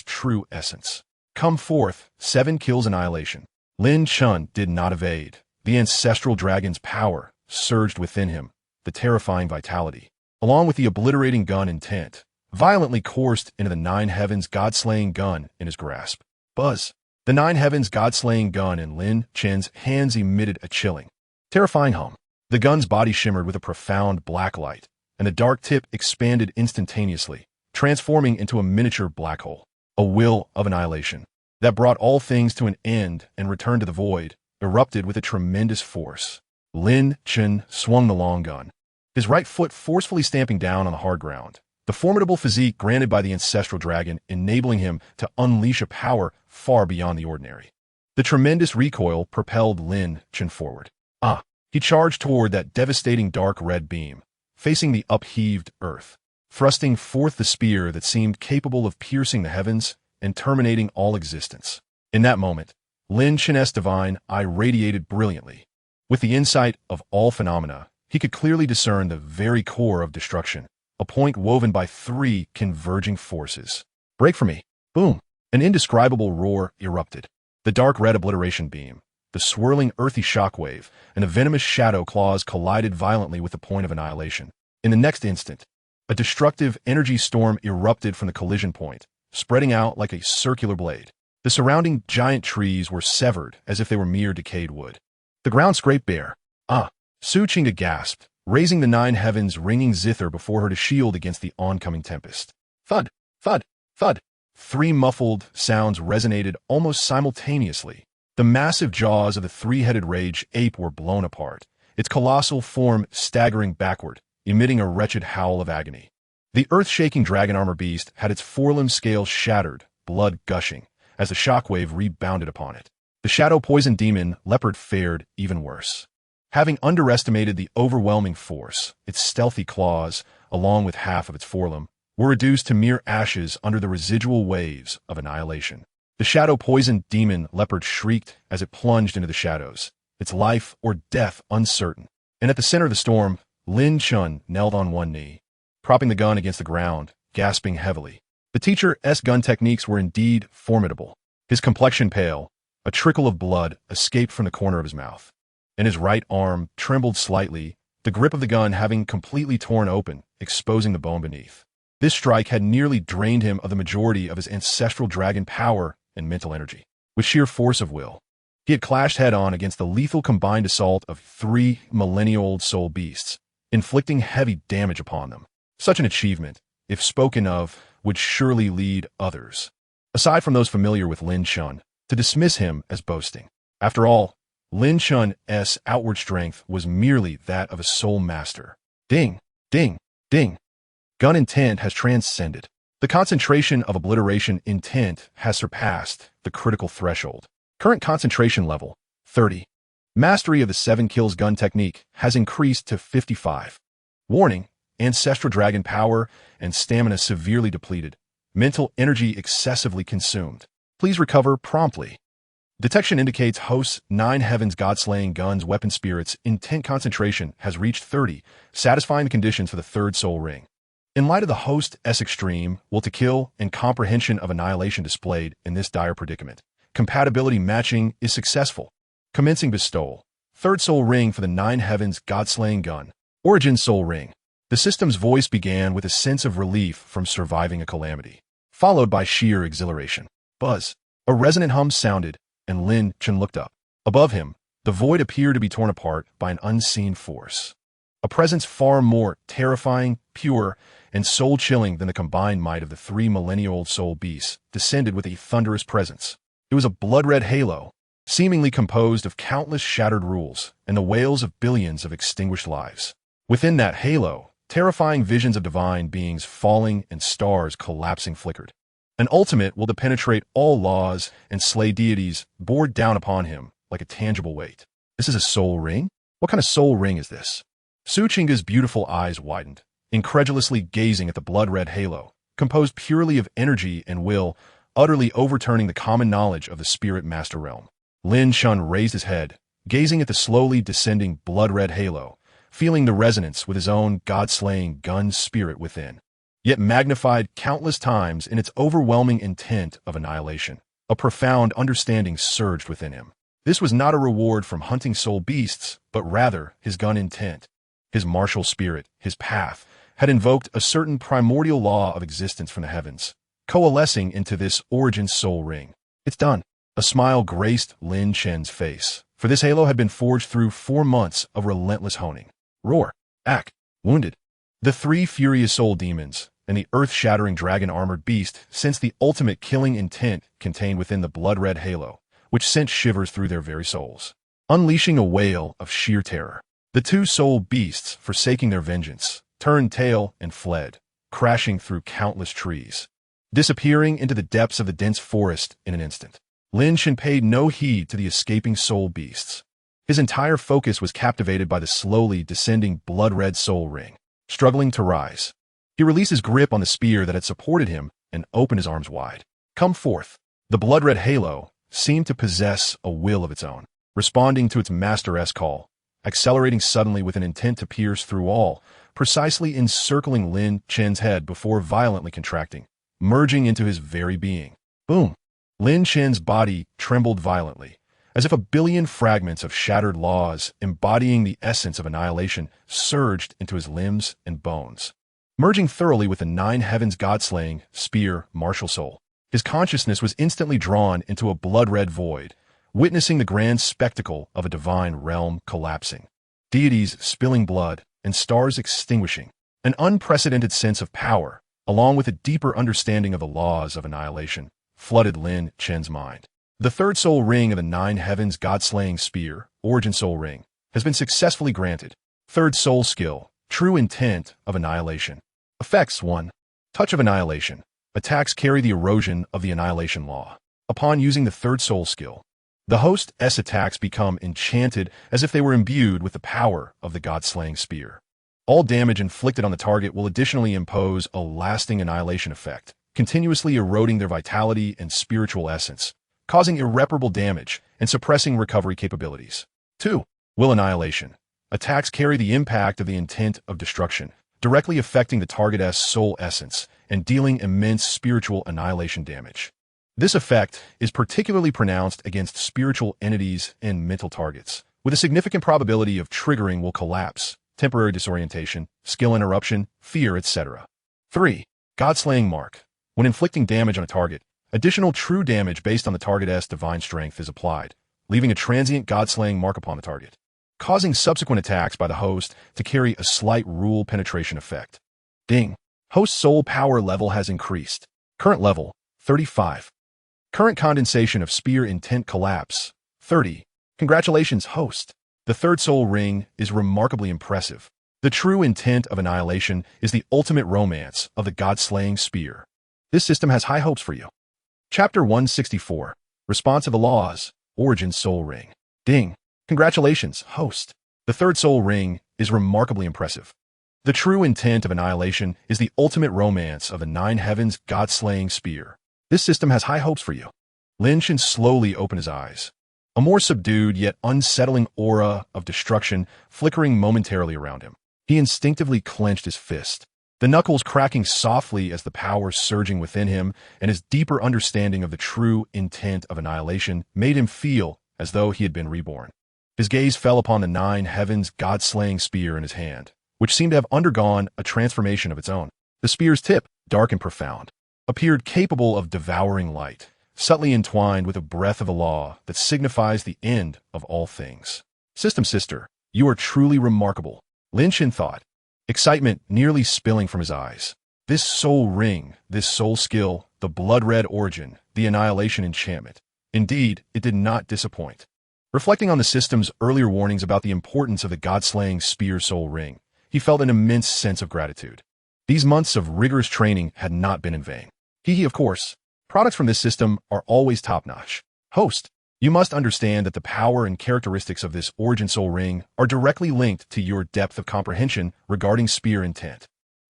true essence. Come forth, 7 kills annihilation. Lin Chen did not evade. The ancestral dragon's power surged within him, the terrifying vitality, along with the obliterating gun intent, violently coursed into the Nine Heavens God-slaying gun in his grasp. Buzz. The Nine Heavens God-slaying gun in Lin Chen's hands emitted a chilling, terrifying hum. The gun's body shimmered with a profound black light, and the dark tip expanded instantaneously, transforming into a miniature black hole. A will of annihilation that brought all things to an end and returned to the void, erupted with a tremendous force. Lin Chen swung the long gun, his right foot forcefully stamping down on the hard ground, the formidable physique granted by the ancestral dragon enabling him to unleash a power far beyond the ordinary. The tremendous recoil propelled Lin Chen forward. He charged toward that devastating dark red beam, facing the upheaved earth, thrusting forth the spear that seemed capable of piercing the heavens and terminating all existence. In that moment, Lin Chen's divine eye radiated brilliantly. With the insight of all phenomena, he could clearly discern the very core of destruction, a point woven by 3 converging forces. Break for me. Boom. An indescribable roar erupted. The dark red obliteration beam, the swirling earthy shockwave, and the venomous shadow claws collided violently with the point of annihilation. In the next instant, a destructive energy storm erupted from the collision point, spreading out like a circular blade. The surrounding giant trees were severed as if they were mere decayed wood. The ground scraped bare. Su Chinga gasped, raising the Nine Heavens ringing zither before her to shield against the oncoming tempest. Thud, thud, thud. 3 muffled sounds resonated almost simultaneously. The massive jaws of the three-headed rage ape were blown apart, its colossal form staggering backward, emitting a wretched howl of agony. The earth-shaking dragon armor beast had its forelimb scales shattered, blood gushing, as the shockwave rebounded upon it. The shadow-poisoned demon leopard fared even worse. Having underestimated the overwhelming force, its stealthy claws, along with half of its forelimb, were reduced to mere ashes under the residual waves of annihilation. The shadow-poisoned demon leopard shrieked as it plunged into the shadows, its life or death uncertain. And at the center of the storm, Lin Chen knelt on one knee, propping the gun against the ground, gasping heavily. The teacher's gun techniques were indeed formidable. His complexion pale, a trickle of blood escaped from the corner of his mouth, and his right arm trembled slightly, the grip of the gun having completely torn open, exposing the bone beneath. This strike had nearly drained him of the majority of his ancestral dragon power and mental energy. With sheer force of will, he had clashed head-on against the lethal combined assault of 3 millennia-old soul beasts, inflicting heavy damage upon them. Such an achievement, if spoken of, would surely lead others, aside from those familiar with Lin Chen, to dismiss him as boasting. After all, Lin Chen's outward strength was merely that of a soul master. Ding, ding, ding. Gun intent has transcended. The concentration of obliteration intent has surpassed the critical threshold. Current concentration level, 30. Mastery of the 7 kills gun technique has increased to 55. Warning, ancestral dragon power and stamina severely depleted. Mental energy excessively consumed. Please recover promptly. Detection indicates host's 9 heavens god-slaying guns weapon spirits intent concentration has reached 30, satisfying the conditions for the 3rd soul ring. In light of the host's extreme will to kill and comprehension of annihilation displayed in this dire predicament, compatibility matching is successful. Commencing bestowal. 3rd soul ring for the 9 heavens god-slaying gun. Origin soul ring. The system's voice began with a sense of relief from surviving a calamity, followed by sheer exhilaration. Buzz. A resonant hum sounded, and Lin Chen looked up. Above him, the void appeared to be torn apart by an unseen force. A presence far more terrifying, pure, and soul-chilling than the combined might of the 3 millennia-old soul beasts descended with a thunderous presence. It was a blood-red halo, seemingly composed of countless shattered rules and the wails of billions of extinguished lives. Within that halo, terrifying visions of divine beings falling and stars collapsing flickered. An ultimate will to penetrate all laws and slay deities bore down upon him like a tangible weight. This is a soul ring? What kind of soul ring is this? Su Chinga's beautiful eyes widened, incredulously gazing at the blood-red halo, composed purely of energy and will, utterly overturning the common knowledge of the spirit master realm. Lin Chen raised his head, gazing at the slowly descending blood-red halo, feeling the resonance with his own god-slaying gun spirit within, yet magnified countless times in its overwhelming intent of annihilation. A profound understanding surged within him. This was not a reward from hunting soul beasts, but rather his gun intent. His martial spirit, his path, had invoked a certain primordial law of existence from the heavens, coalescing into this origin soul ring. It's done. A smile graced Lin Chen's face, for this halo had been forged through 4 months of relentless honing. Roar, act, wounded. The 3 furious soul demons and the earth-shattering dragon-armored beast sensed the ultimate killing intent contained within the blood-red halo, which sent shivers through their very souls, unleashing a wail of sheer terror. The 2 soul beasts, forsaking their vengeance, turned tail and fled, crashing through countless trees, disappearing into the depths of the dense forest in an instant. Lin Chen paid no heed to the escaping soul beasts. His entire focus was captivated by the slowly descending blood-red soul ring. Struggling to rise, he released his grip on the spear that had supported him and opened his arms wide. Come forth. The blood-red halo seemed to possess a will of its own, responding to its master-esque call, accelerating suddenly with an intent to pierce through all, precisely encircling Lin Chen's head before violently contracting, merging into his very being. Boom! Lin Chen's body trembled violently, as if a billion fragments of shattered laws embodying the essence of annihilation surged into his limbs and bones. Merging thoroughly with the 9 heavens god-slaying, spear, martial soul, his consciousness was instantly drawn into a blood-red void, witnessing the grand spectacle of a divine realm collapsing, deities spilling blood, and stars extinguishing. An unprecedented sense of power, along with a deeper understanding of the laws of annihilation, flooded Lin Chen's mind. The 3rd soul ring of the 9 heavens god-slaying spear, origin soul ring, has been successfully granted. 3rd soul skill, true intent of annihilation. Effects 1. Touch of annihilation. Attacks carry the erosion of the annihilation law. Upon using the 3rd soul skill, the host's attacks become enchanted as if they were imbued with the power of the god-slaying spear. All damage inflicted on the target will additionally impose a lasting annihilation effect, continuously eroding their vitality and spiritual essence, causing irreparable damage and suppressing recovery capabilities. 2. Will annihilation. Attacks carry the impact of the intent of destruction, directly affecting the target's soul essence and dealing immense spiritual annihilation damage. This effect is particularly pronounced against spiritual entities and mental targets, with a significant probability of triggering will collapse, temporary disorientation, skill interruption, fear, etc. 3. God-slaying mark. When inflicting damage on a target, additional true damage based on the target's divine strength is applied, leaving a transient God-slaying mark upon the target, causing subsequent attacks by the host to carry a slight rule penetration effect. Ding. Host soul power level has increased. Current level, 35. Current condensation of spear intent collapse, 30. Congratulations, host. The third soul ring is remarkably impressive. The true intent of annihilation is the ultimate romance of the God-slaying spear. This system has high hopes for you. Chapter 164. Response of the Laws. Origin Soul Ring. Ding. Congratulations, host. The third soul ring is remarkably impressive. The true intent of annihilation is the ultimate romance of the nine heavens God-slaying spear. This system has high hopes for you. Lin Chen slowly opened his eyes. A more subdued yet unsettling aura of destruction flickering momentarily around him. He instinctively clenched his fist, the knuckles cracking softly as the power surging within him and his deeper understanding of the true intent of annihilation made him feel as though he had been reborn. His gaze fell upon the nine heavens God-slaying spear in his hand, which seemed to have undergone a transformation of its own. The spear's tip, dark and profound, appeared capable of devouring light, subtly entwined with a breath of the law that signifies the end of all things. System Sister, you are truly remarkable, Lin Chen thought, excitement nearly spilling from his eyes. This soul ring, this soul skill, the blood-red origin, the annihilation enchantment. Indeed, it did not disappoint. Reflecting on the system's earlier warnings about the importance of the God-slaying spear soul ring, he felt an immense sense of gratitude. These months of rigorous training had not been in vain. Of course, products from this system are always top-notch. Host, you must understand that the power and characteristics of this origin soul ring are directly linked to your depth of comprehension regarding spear intent.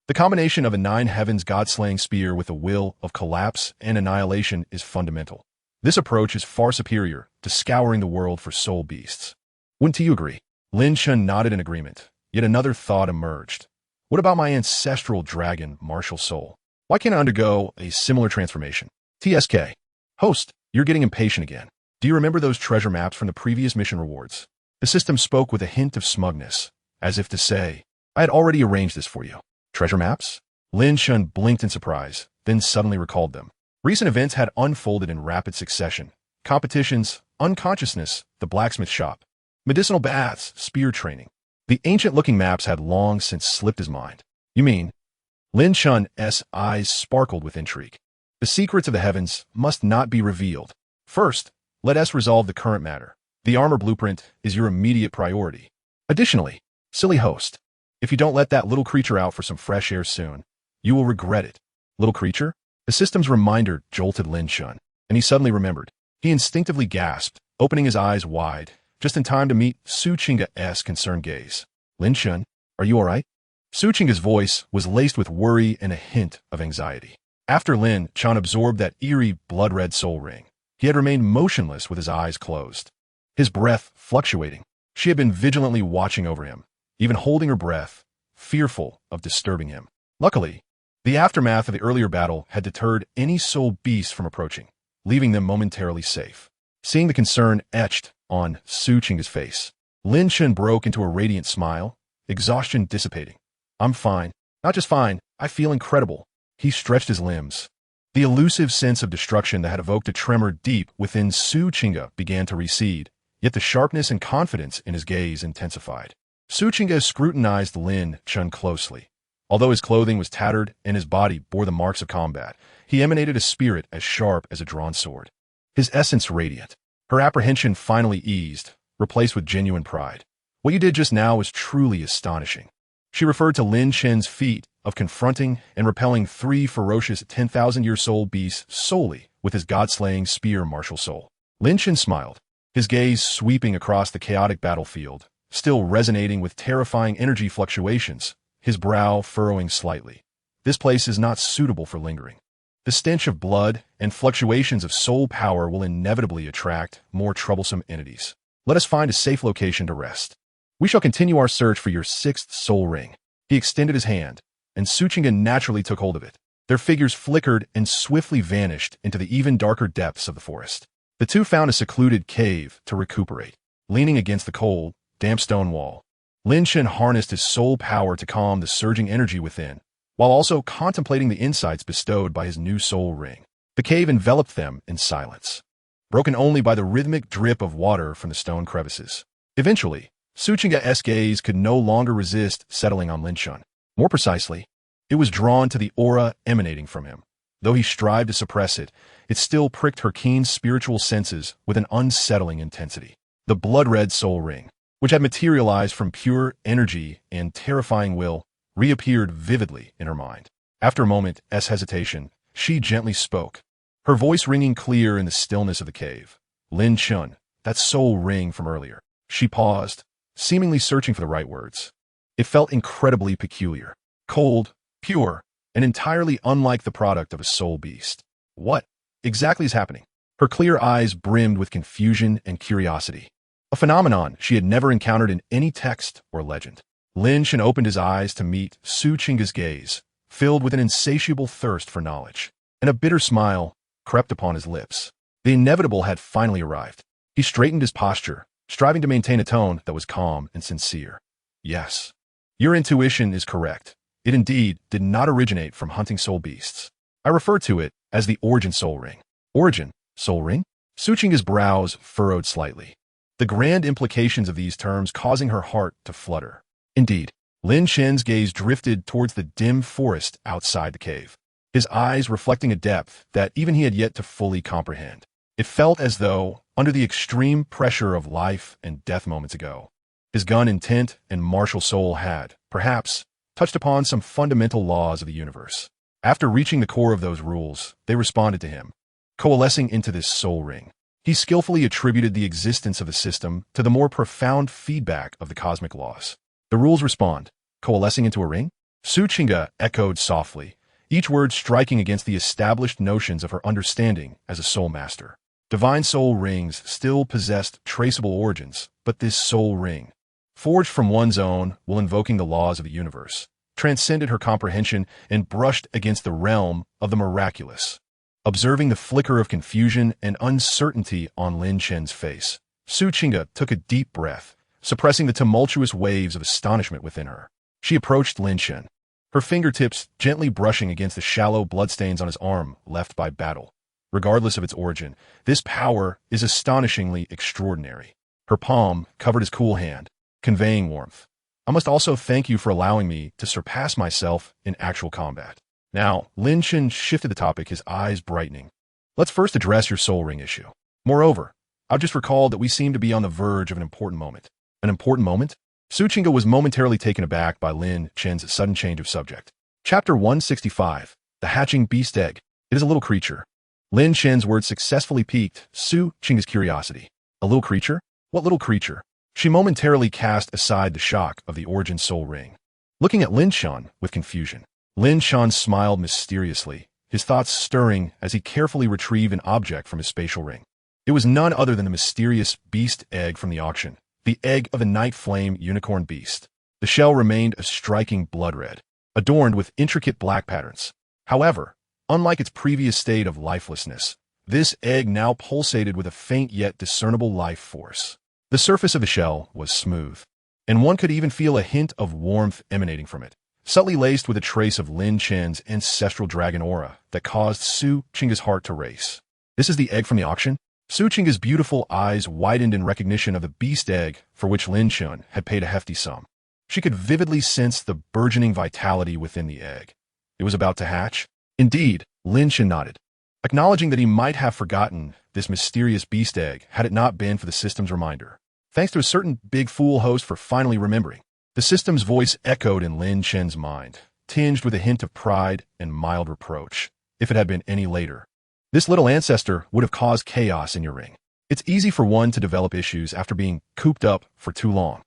The combination of a nine heavens God-slaying spear with a will of collapse and annihilation is fundamental. This approach is far superior to scouring the world for soul beasts. Wouldn't you agree? Lin Chen nodded in agreement, yet another thought emerged. What about my ancestral dragon, martial soul? Why can't I undergo a similar transformation? TSK. Host, you're getting impatient again. Do you remember those treasure maps from the previous mission rewards? The system spoke with a hint of smugness, as if to say, I had already arranged this for you. Treasure maps? Lin Chen blinked in surprise, then suddenly recalled them. Recent events had unfolded in rapid succession. Competitions, unconsciousness, the blacksmith shop, medicinal baths, spear training. The ancient-looking maps had long since slipped his mind. You mean? Lin Chen's eyes sparkled with intrigue. The secrets of the heavens must not be revealed. First, let us resolve the current matter. The armor blueprint is your immediate priority. Additionally, silly host, if you don't let that little creature out for some fresh air soon, you will regret it. Little creature? The system's reminder jolted Lin Chen, and he suddenly remembered. He instinctively gasped, opening his eyes wide, just in time to meet Su Qing's concerned gaze. Lin Chen, are you all right? Su Qing's voice was laced with worry and a hint of anxiety. After Lin Chen absorbed that eerie blood-red soul ring, he had remained motionless with his eyes closed, his breath fluctuating. She had been vigilantly watching over him, even holding her breath, fearful of disturbing him. Luckily, the aftermath of the earlier battle had deterred any soul beast from approaching, leaving them momentarily safe. Seeing the concern etched on Su Qing's face, Lin Chen broke into a radiant smile, exhaustion dissipating. I'm fine. Not just fine, I feel incredible. He stretched his limbs. The elusive sense of destruction that had evoked a tremor deep within Su Qing began to recede, yet the sharpness and confidence in his gaze intensified. Su Qing scrutinized Lin Chen closely. Although his clothing was tattered and his body bore the marks of combat, he emanated a spirit as sharp as a drawn sword. His essence radiant. Her apprehension finally eased, replaced with genuine pride. What you did just now was truly astonishing. She referred to Lin Chen's feat of confronting and repelling 3 ferocious 10,000-year soul beasts solely with his god-slaying spear martial soul. Lin Chen smiled, his gaze sweeping across the chaotic battlefield, still resonating with terrifying energy fluctuations, his brow furrowing slightly. This place is not suitable for lingering. The stench of blood and fluctuations of soul power will inevitably attract more troublesome entities. Let us find a safe location to rest. We shall continue our search for your 6th soul ring. He extended his hand, and Su Qing naturally took hold of it. Their figures flickered and swiftly vanished into the even darker depths of the forest. The two found a secluded cave to recuperate. Leaning against the cold, damp stone wall, Lin Chen harnessed his soul power to calm the surging energy within, while also contemplating the insights bestowed by his new soul ring. The cave enveloped them in silence, broken only by the rhythmic drip of water from the stone crevices. Eventually, Suchinga's gaze could no longer resist settling on Lin Chen. More precisely, it was drawn to the aura emanating from him. Though he strived to suppress it, it still pricked her keen spiritual senses with an unsettling intensity. The blood-red soul ring, which had materialized from pure energy and terrifying will, reappeared vividly in her mind. After a moment's hesitation, she gently spoke, her voice ringing clear in the stillness of the cave. Lin Chen, that soul ring from earlier. She paused, seemingly searching for the right words. It felt incredibly peculiar, cold, pure, and entirely unlike the product of a soul beast. What exactly is happening? Her clear eyes brimmed with confusion and curiosity, a phenomenon she had never encountered in any text or legend. Lin Chen opened his eyes to meet Suchinga's gaze, filled with an insatiable thirst for knowledge, and a bitter smile crept upon his lips. The inevitable had finally arrived. He straightened his posture, striving to maintain a tone that was calm and sincere. Yes, your intuition is correct. It indeed did not originate from hunting soul beasts. I refer to it as the origin soul ring. Origin soul ring? Suchinga's brows furrowed slightly, the grand implications of these terms causing her heart to flutter. Indeed, Lin Chen's gaze drifted towards the dim forest outside the cave, his eyes reflecting a depth that even he had yet to fully comprehend. It felt as though, under the extreme pressure of life and death moments ago, his gun intent and martial soul had, perhaps, touched upon some fundamental laws of the universe. After reaching the core of those rules, they responded to him, coalescing into this soul ring. He skillfully attributed the existence of the system to the more profound feedback of the cosmic laws. The rules respond, coalescing into a ring? Suchinga echoed softly, each word striking against the established notions of her understanding as a soul master. Divine soul rings still possessed traceable origins, but this soul ring, forged from one's own while invoking the laws of the universe, transcended her comprehension and brushed against the realm of the miraculous. Observing the flicker of confusion and uncertainty on Lin Chen's face, Suchinga took a deep breath, suppressing the tumultuous waves of astonishment within her. She approached Lin Chen, her fingertips gently brushing against the shallow bloodstains on his arm left by battle. Regardless of its origin, this power is astonishingly extraordinary. Her palm covered his cool hand, conveying warmth. I must also thank you for allowing me to surpass myself in actual combat. Now, Lin Chen shifted the topic, his eyes brightening. Let's first address your soul ring issue. Moreover, I've just recalled that we seem to be on the verge of an important moment. An important moment? Suchinga was momentarily taken aback by Lin Chen's sudden change of subject. Chapter 165, The Hatching Beast Egg. It is a little creature. Lin Chen's words successfully piqued Suchinga's curiosity. A little creature? What little creature? She momentarily cast aside the shock of the origin soul ring, looking at Lin Chen with confusion. Lin Chen smiled mysteriously, his thoughts stirring as he carefully retrieved an object from his spatial ring. It was none other than the mysterious beast egg from the auction, the egg of the night flame unicorn beast. The shell remained a striking blood red, adorned with intricate black patterns. However, unlike its previous state of lifelessness, this egg now pulsated with a faint yet discernible life force. The surface of the shell was smooth, and one could even feel a hint of warmth emanating from it, subtly laced with a trace of Lin Chen's ancestral dragon aura that caused Suchinga's heart to race. This is the egg from the auction? Suchinga's beautiful eyes widened in recognition of the beast egg for which Lin Chen had paid a hefty sum. She could vividly sense the burgeoning vitality within the egg. It was about to hatch? Indeed, Lin Chen nodded, acknowledging that he might have forgotten this mysterious beast egg had it not been for the system's reminder. Thanks to a certain big fool host for finally remembering. The system's voice echoed in Lin Chen's mind, tinged with a hint of pride and mild reproach. If it had been any later, this little ancestor would have caused chaos in your ring. It's easy for one to develop issues after being cooped up for too long.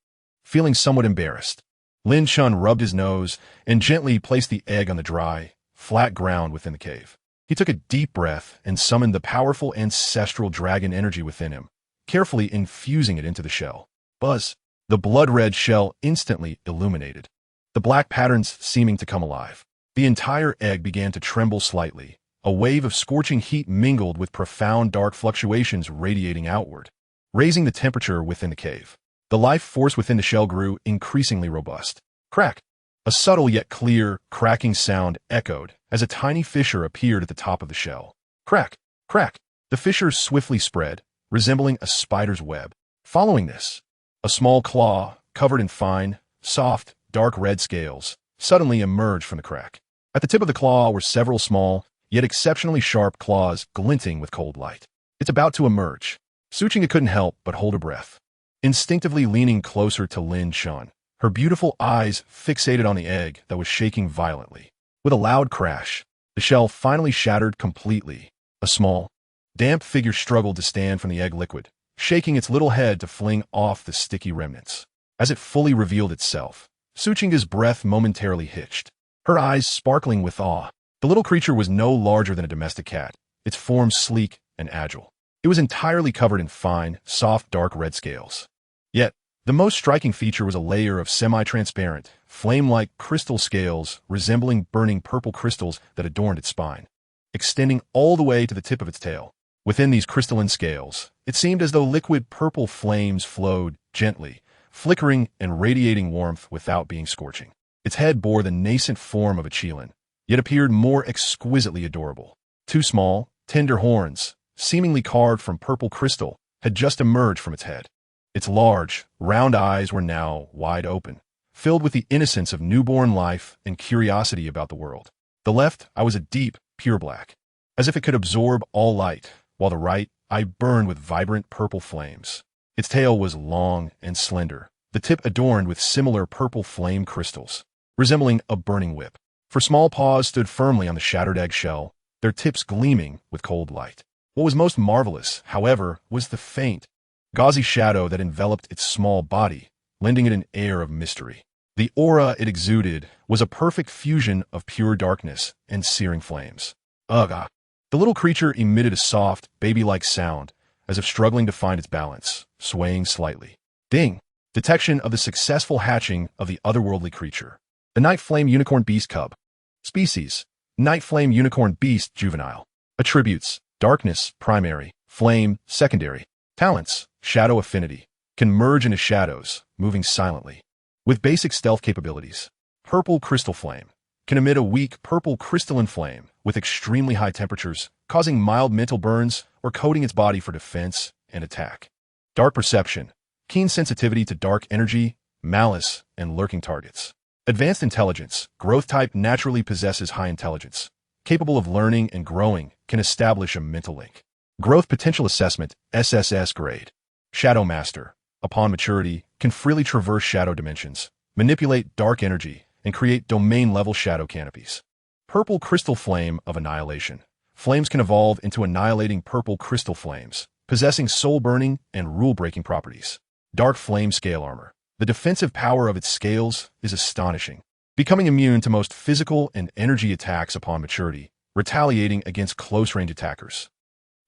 Feeling somewhat embarrassed, Lin Chen rubbed his nose and gently placed the egg on the dry, flat ground within the cave. He took a deep breath and summoned the powerful ancestral dragon energy within him, carefully infusing it into the shell. Buzz! The blood-red shell instantly illuminated, the black patterns seeming to come alive. The entire egg began to tremble slightly, a wave of scorching heat mingled with profound dark fluctuations radiating outward, raising the temperature within the cave. The life force within the shell grew increasingly robust. Crack! A subtle yet clear, cracking sound echoed as a tiny fissure appeared at the top of the shell. Crack! Crack! The fissure swiftly spread, resembling a spider's web. Following this, a small claw, covered in fine, soft, dark red scales, suddenly emerged from the crack. At the tip of the claw were several small, yet exceptionally sharp claws glinting with cold light. It's about to emerge. Suchinga couldn't help but hold her breath. Instinctively leaning closer to Lin Chen, her beautiful eyes fixated on the egg that was shaking violently. With a loud crash, the shell finally shattered completely. A small, damp figure struggled to stand from the egg liquid, shaking its little head to fling off the sticky remnants. As it fully revealed itself, Suchinga's breath momentarily hitched, her eyes sparkling with awe. The little creature was no larger than a domestic cat, its form sleek and agile. It was entirely covered in fine, soft, dark red scales. Yet, the most striking feature was a layer of semi-transparent, flame-like crystal scales resembling burning purple crystals that adorned its spine, extending all the way to the tip of its tail. Within these crystalline scales, it seemed as though liquid purple flames flowed gently, flickering and radiating warmth without being scorching. Its head bore the nascent form of a qilin, yet appeared more exquisitely adorable. Two small, tender horns, seemingly carved from purple crystal, had just emerged from its head. Its large, round eyes were now wide open, filled with the innocence of newborn life and curiosity about the world. The left eye was a deep, pure black, as if it could absorb all light, while the right eye burned with vibrant purple flames. Its tail was long and slender, the tip adorned with similar purple flame crystals, resembling a burning whip. Four small paws stood firmly on the shattered egg shell, their tips gleaming with cold light. What was most marvelous, however, was the faint, gauzy shadow that enveloped its small body, lending it an air of mystery. The aura it exuded was a perfect fusion of pure darkness and searing flames. Ugh! The little creature emitted a soft, baby-like sound, as if struggling to find its balance, swaying slightly. Ding! Detection of the successful hatching of the otherworldly creature. The Night Flame Unicorn Beast Cub. Species: Night Flame Unicorn Beast Juvenile. Attributes: Darkness, primary. Flame, secondary. Talents: Shadow Affinity. Can merge into shadows, moving silently. With basic stealth capabilities. Purple Crystal Flame. Can emit a weak purple crystalline flame with extremely high temperatures, causing mild mental burns or coating its body for defense and attack. Dark Perception. Keen sensitivity to dark energy, malice, and lurking targets. Advanced Intelligence. Growth type naturally possesses high intelligence. Capable of learning and growing, can establish a mental link. Growth Potential Assessment, SSS grade. Shadow Master. Upon maturity, can freely traverse shadow dimensions, manipulate dark energy, and create domain-level shadow canopies. Purple Crystal Flame of Annihilation. Flames can evolve into annihilating purple crystal flames, possessing soul-burning and rule-breaking properties. Dark Flame Scale Armor. The defensive power of its scales is astonishing, becoming immune to most physical and energy attacks upon maturity, retaliating against close-range attackers.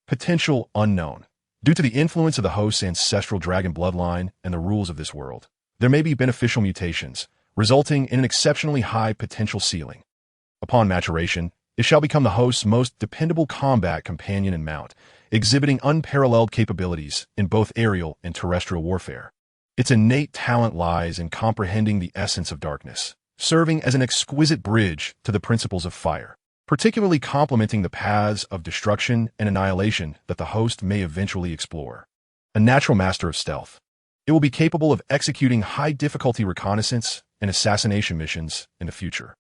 Potential Unknown. Due to the influence of the host's ancestral dragon bloodline and the rules of this world, there may be beneficial mutations, resulting in an exceptionally high potential ceiling. Upon maturation, it shall become the host's most dependable combat companion and mount, exhibiting unparalleled capabilities in both aerial and terrestrial warfare. Its innate talent lies in comprehending the essence of darkness, serving as an exquisite bridge to the principles of fire, particularly complementing the paths of destruction and annihilation that the host may eventually explore. A natural master of stealth. It will be capable of executing high-difficulty reconnaissance and assassination missions in the future.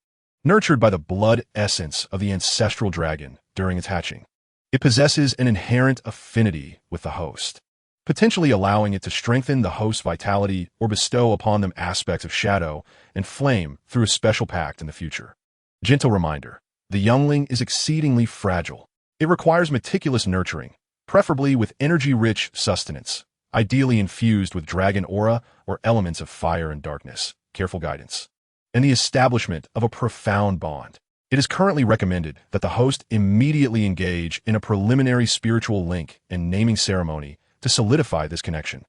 Nurtured by the blood essence of the ancestral dragon during its hatching, it possesses an inherent affinity with the host, potentially allowing it to strengthen the host's vitality or bestow upon them aspects of shadow and flame through a special pact in the future. Gentle reminder: the youngling is exceedingly fragile. It requires meticulous nurturing, preferably with energy-rich sustenance, ideally infused with dragon aura or elements of fire and darkness, careful guidance, and the establishment of a profound bond. It is currently recommended that the host immediately engage in a preliminary spiritual link and naming ceremony to solidify this connection.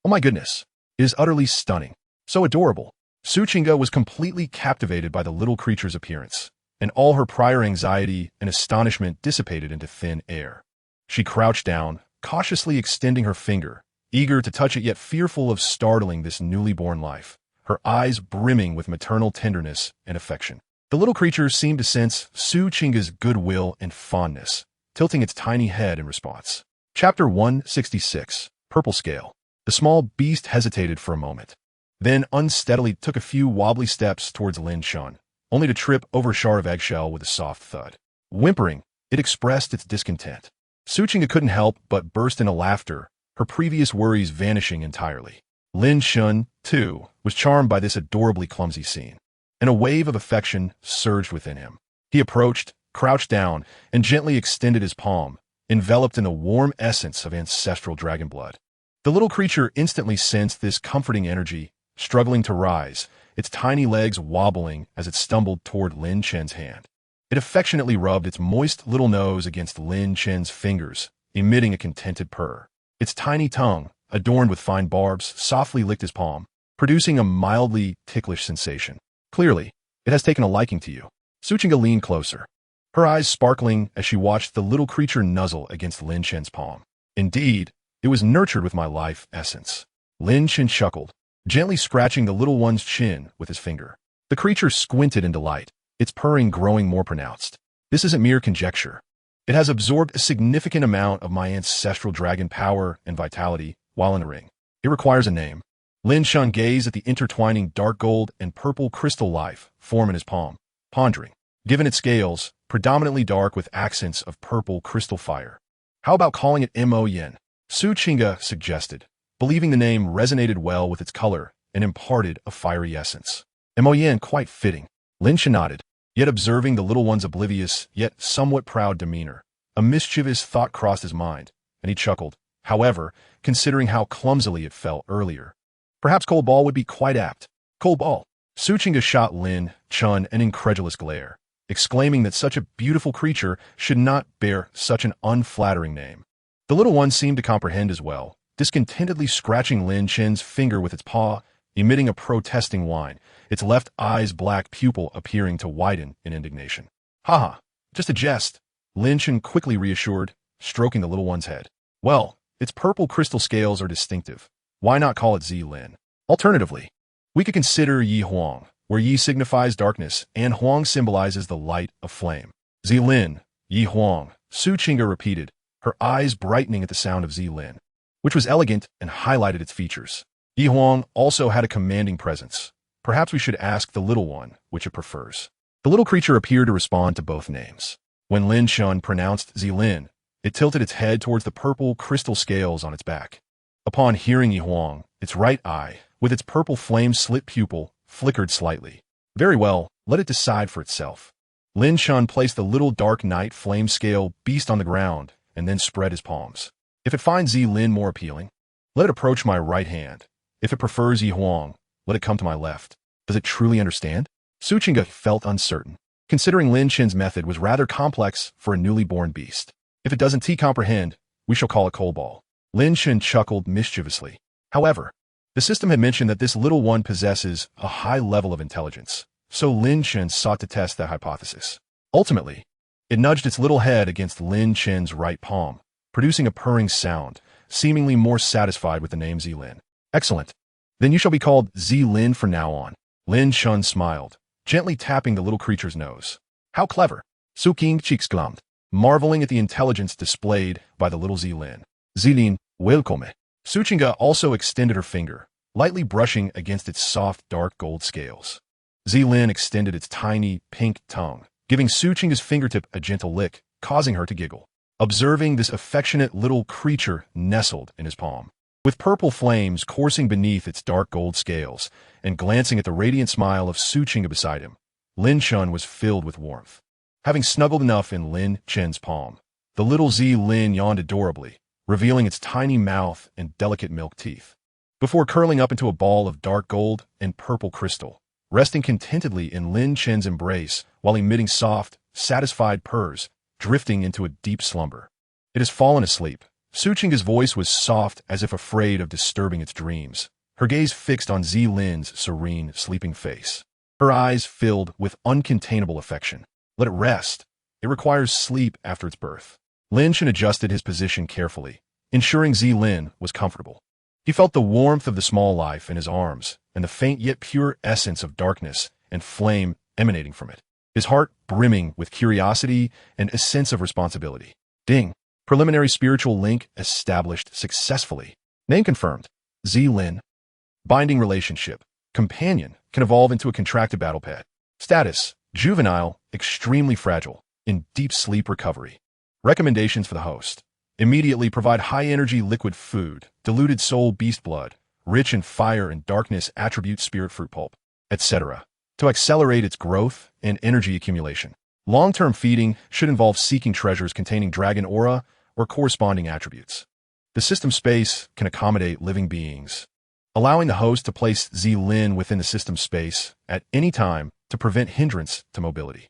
Oh my goodness, it is utterly stunning. So adorable. Suchinga was completely captivated by the little creature's appearance, and all her prior anxiety and astonishment dissipated into thin air. She crouched down, cautiously extending her finger, eager to touch it yet fearful of startling this newly born life, her eyes brimming with maternal tenderness and affection. The little creature seemed to sense Su Chinga's goodwill and fondness, tilting its tiny head in response. Chapter 166, Purple Scale. The small beast hesitated for a moment, then unsteadily took a few wobbly steps towards Lin Chen, only to trip over a shard of eggshell with a soft thud. Whimpering, it expressed its discontent. Su Chinga couldn't help but burst into laughter, her previous worries vanishing entirely. Lin Chen, too, was charmed by this adorably clumsy scene, and a wave of affection surged within him. He approached, crouched down, and gently extended his palm, enveloped in the warm essence of ancestral dragon blood. The little creature instantly sensed this comforting energy, struggling to rise, its tiny legs wobbling as it stumbled toward Lin Chen's hand. It affectionately rubbed its moist little nose against Lin Chen's fingers, emitting a contented purr. Its tiny tongue, adorned with fine barbs, softly licked his palm, producing a mildly ticklish sensation. Clearly, it has taken a liking to you. Su Chinga leaned closer, her eyes sparkling as she watched the little creature nuzzle against Lin Chen's palm. Indeed, it was nurtured with my life essence. Lin Chen chuckled, gently scratching the little one's chin with his finger. The creature squinted in delight, its purring growing more pronounced. This isn't mere conjecture. It has absorbed a significant amount of my ancestral dragon power and vitality while in the ring. It requires a name. Lin Chen gazed at the intertwining dark gold and purple crystal life form in his palm, pondering. Given its scales, predominantly dark with accents of purple crystal fire. How about calling it Mo Yin? Su Chinga suggested, believing the name resonated well with its color and imparted a fiery essence. Mo Yin quite fitting. Lin Chen nodded, yet observing the little one's oblivious yet somewhat proud demeanor. A mischievous thought crossed his mind, and he chuckled, however, considering how clumsily it fell earlier. Perhaps Cold Ball would be quite apt. Cold Ball. Su Chinga shot Lin Chen an incredulous glare, exclaiming that such a beautiful creature should not bear such an unflattering name. The little one seemed to comprehend as well, discontentedly scratching Lin Chen's finger with its paw, emitting a protesting whine, its left eye's black pupil appearing to widen in indignation. Haha, just a jest, Lin Chen quickly reassured, stroking the little one's head. Well, its purple crystal scales are distinctive. Why not call it Zilin? Alternatively, we could consider Yi Huang, where Yi signifies darkness and Huang symbolizes the light of flame. Zilin, Yi Huang, Su Chinga repeated, her eyes brightening at the sound of Zilin, which was elegant and highlighted its features. Yi Huang also had a commanding presence. Perhaps we should ask the little one which it prefers. The little creature appeared to respond to both names. When Lin Chen pronounced Zilin, it tilted its head towards the purple crystal scales on its back. Upon hearing Yi Huang, its right eye, with its purple flame-slit pupil, flickered slightly. Very well, let it decide for itself. Lin Chen placed the little dark night flame scale beast on the ground and then spread his palms. If it finds Zilin more appealing, let it approach my right hand. If it prefers Yi Huang, let it come to my left. Does it truly understand? Su Chinga felt uncertain, considering Lin Chen's method was rather complex for a newly born beast. If it doesn't comprehend, we shall call it Cold Ball. Lin Chen chuckled mischievously. However, the system had mentioned that this little one possesses a high level of intelligence, so Lin Chen sought to test that hypothesis. Ultimately, it nudged its little head against Lin Chen's right palm, producing a purring sound, seemingly more satisfied with the name Zilin. Excellent. Then you shall be called Zilin from now on. Lin Chen smiled, gently tapping the little creature's nose. How clever. Su King exclaimed, marveling at the intelligence displayed by the little Zilin. Zilin, welcome. Su Chinga also extended her finger, lightly brushing against its soft dark gold scales. Zilin extended its tiny pink tongue, giving Su Chinga's fingertip a gentle lick, causing her to giggle. Observing this affectionate little creature nestled in his palm, with purple flames coursing beneath its dark gold scales, and glancing at the radiant smile of Su Chinga beside him, Lin Chen was filled with warmth. Having snuggled enough in Lin Chen's palm, the little Zilin yawned adorably, revealing its tiny mouth and delicate milk teeth, before curling up into a ball of dark gold and purple crystal, resting contentedly in Lin Chen's embrace while emitting soft, satisfied purrs, drifting into a deep slumber. It has fallen asleep. Su Chinga's voice was soft as if afraid of disturbing its dreams, her gaze fixed on Zilin's serene, sleeping face. Her eyes filled with uncontainable affection. Let it rest. It requires sleep after its birth. Lin Chen adjusted his position carefully, ensuring Zilin was comfortable. He felt the warmth of the small life in his arms and the faint yet pure essence of darkness and flame emanating from it. His heart brimming with curiosity and a sense of responsibility. Ding. Preliminary spiritual link established successfully. Name confirmed. Lin. Binding relationship. Companion can evolve into a contracted battle pet. Status. Juvenile, extremely fragile, in deep sleep recovery. Recommendations for the host. Immediately provide high-energy liquid food, diluted soul beast blood, rich in fire and darkness attribute spirit fruit pulp, etc., to accelerate its growth and energy accumulation. Long-term feeding should involve seeking treasures containing dragon aura or corresponding attributes. The system space can accommodate living beings, allowing the host to place Lin within the system space at any time to prevent hindrance to mobility.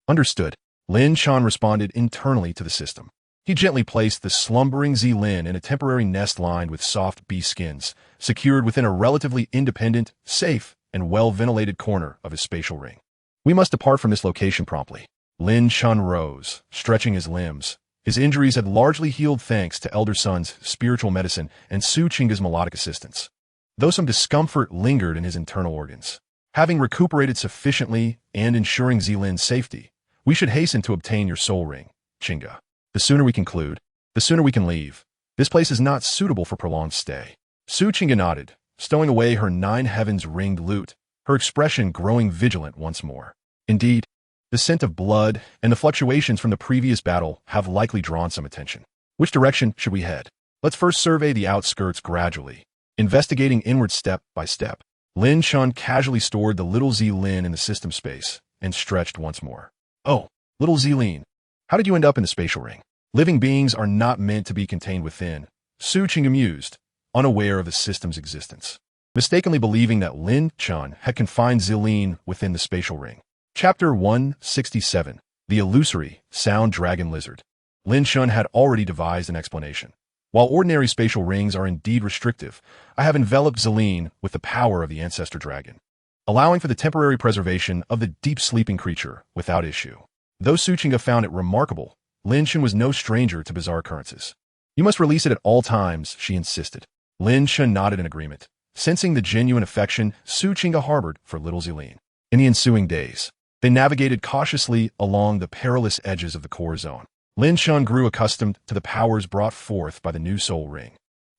Understood. Lin Chen responded internally to the system. He gently placed the slumbering Lin in a temporary nest lined with soft bee skins, secured within a relatively independent, safe, and well-ventilated corner of his spatial ring. We must depart from this location promptly. Lin Chen rose, stretching his limbs. His injuries had largely healed thanks to Elder Sun's spiritual medicine and Su Chinga's melodic assistance, though some discomfort lingered in his internal organs. Having recuperated sufficiently and ensuring Lin's safety, we should hasten to obtain your soul ring, Chinga. The sooner we conclude, the sooner we can leave. This place is not suitable for prolonged stay. Su Chinga nodded, stowing away her 9 heavens ringed loot, her expression growing vigilant once more. Indeed, the scent of blood and the fluctuations from the previous battle have likely drawn some attention. Which direction should we head? Let's first survey the outskirts gradually, investigating inward step by step. Lin Chen casually stored the little Lin in the system space and stretched once more. Oh, little Lin, how did you end up in the spatial ring? Living beings are not meant to be contained within, Su Chinga mused, unaware of the system's existence, mistakenly believing that Lin Chen had confined Lin within the spatial ring. Chapter 167. The Illusory Sound Dragon Lizard. Lin Chen had already devised an explanation. While ordinary spatial rings are indeed restrictive, I have enveloped Lin with the power of the ancestor dragon, allowing for the temporary preservation of the deep-sleeping creature without issue. Though Su Chinga found it remarkable, Lin Chen was no stranger to bizarre occurrences. You must release it at all times, she insisted. Lin Chen nodded in agreement, sensing the genuine affection Su Chinga harbored for little Lin. In the ensuing days, they navigated cautiously along the perilous edges of the core zone. Lin Chen grew accustomed to the powers brought forth by the new soul ring.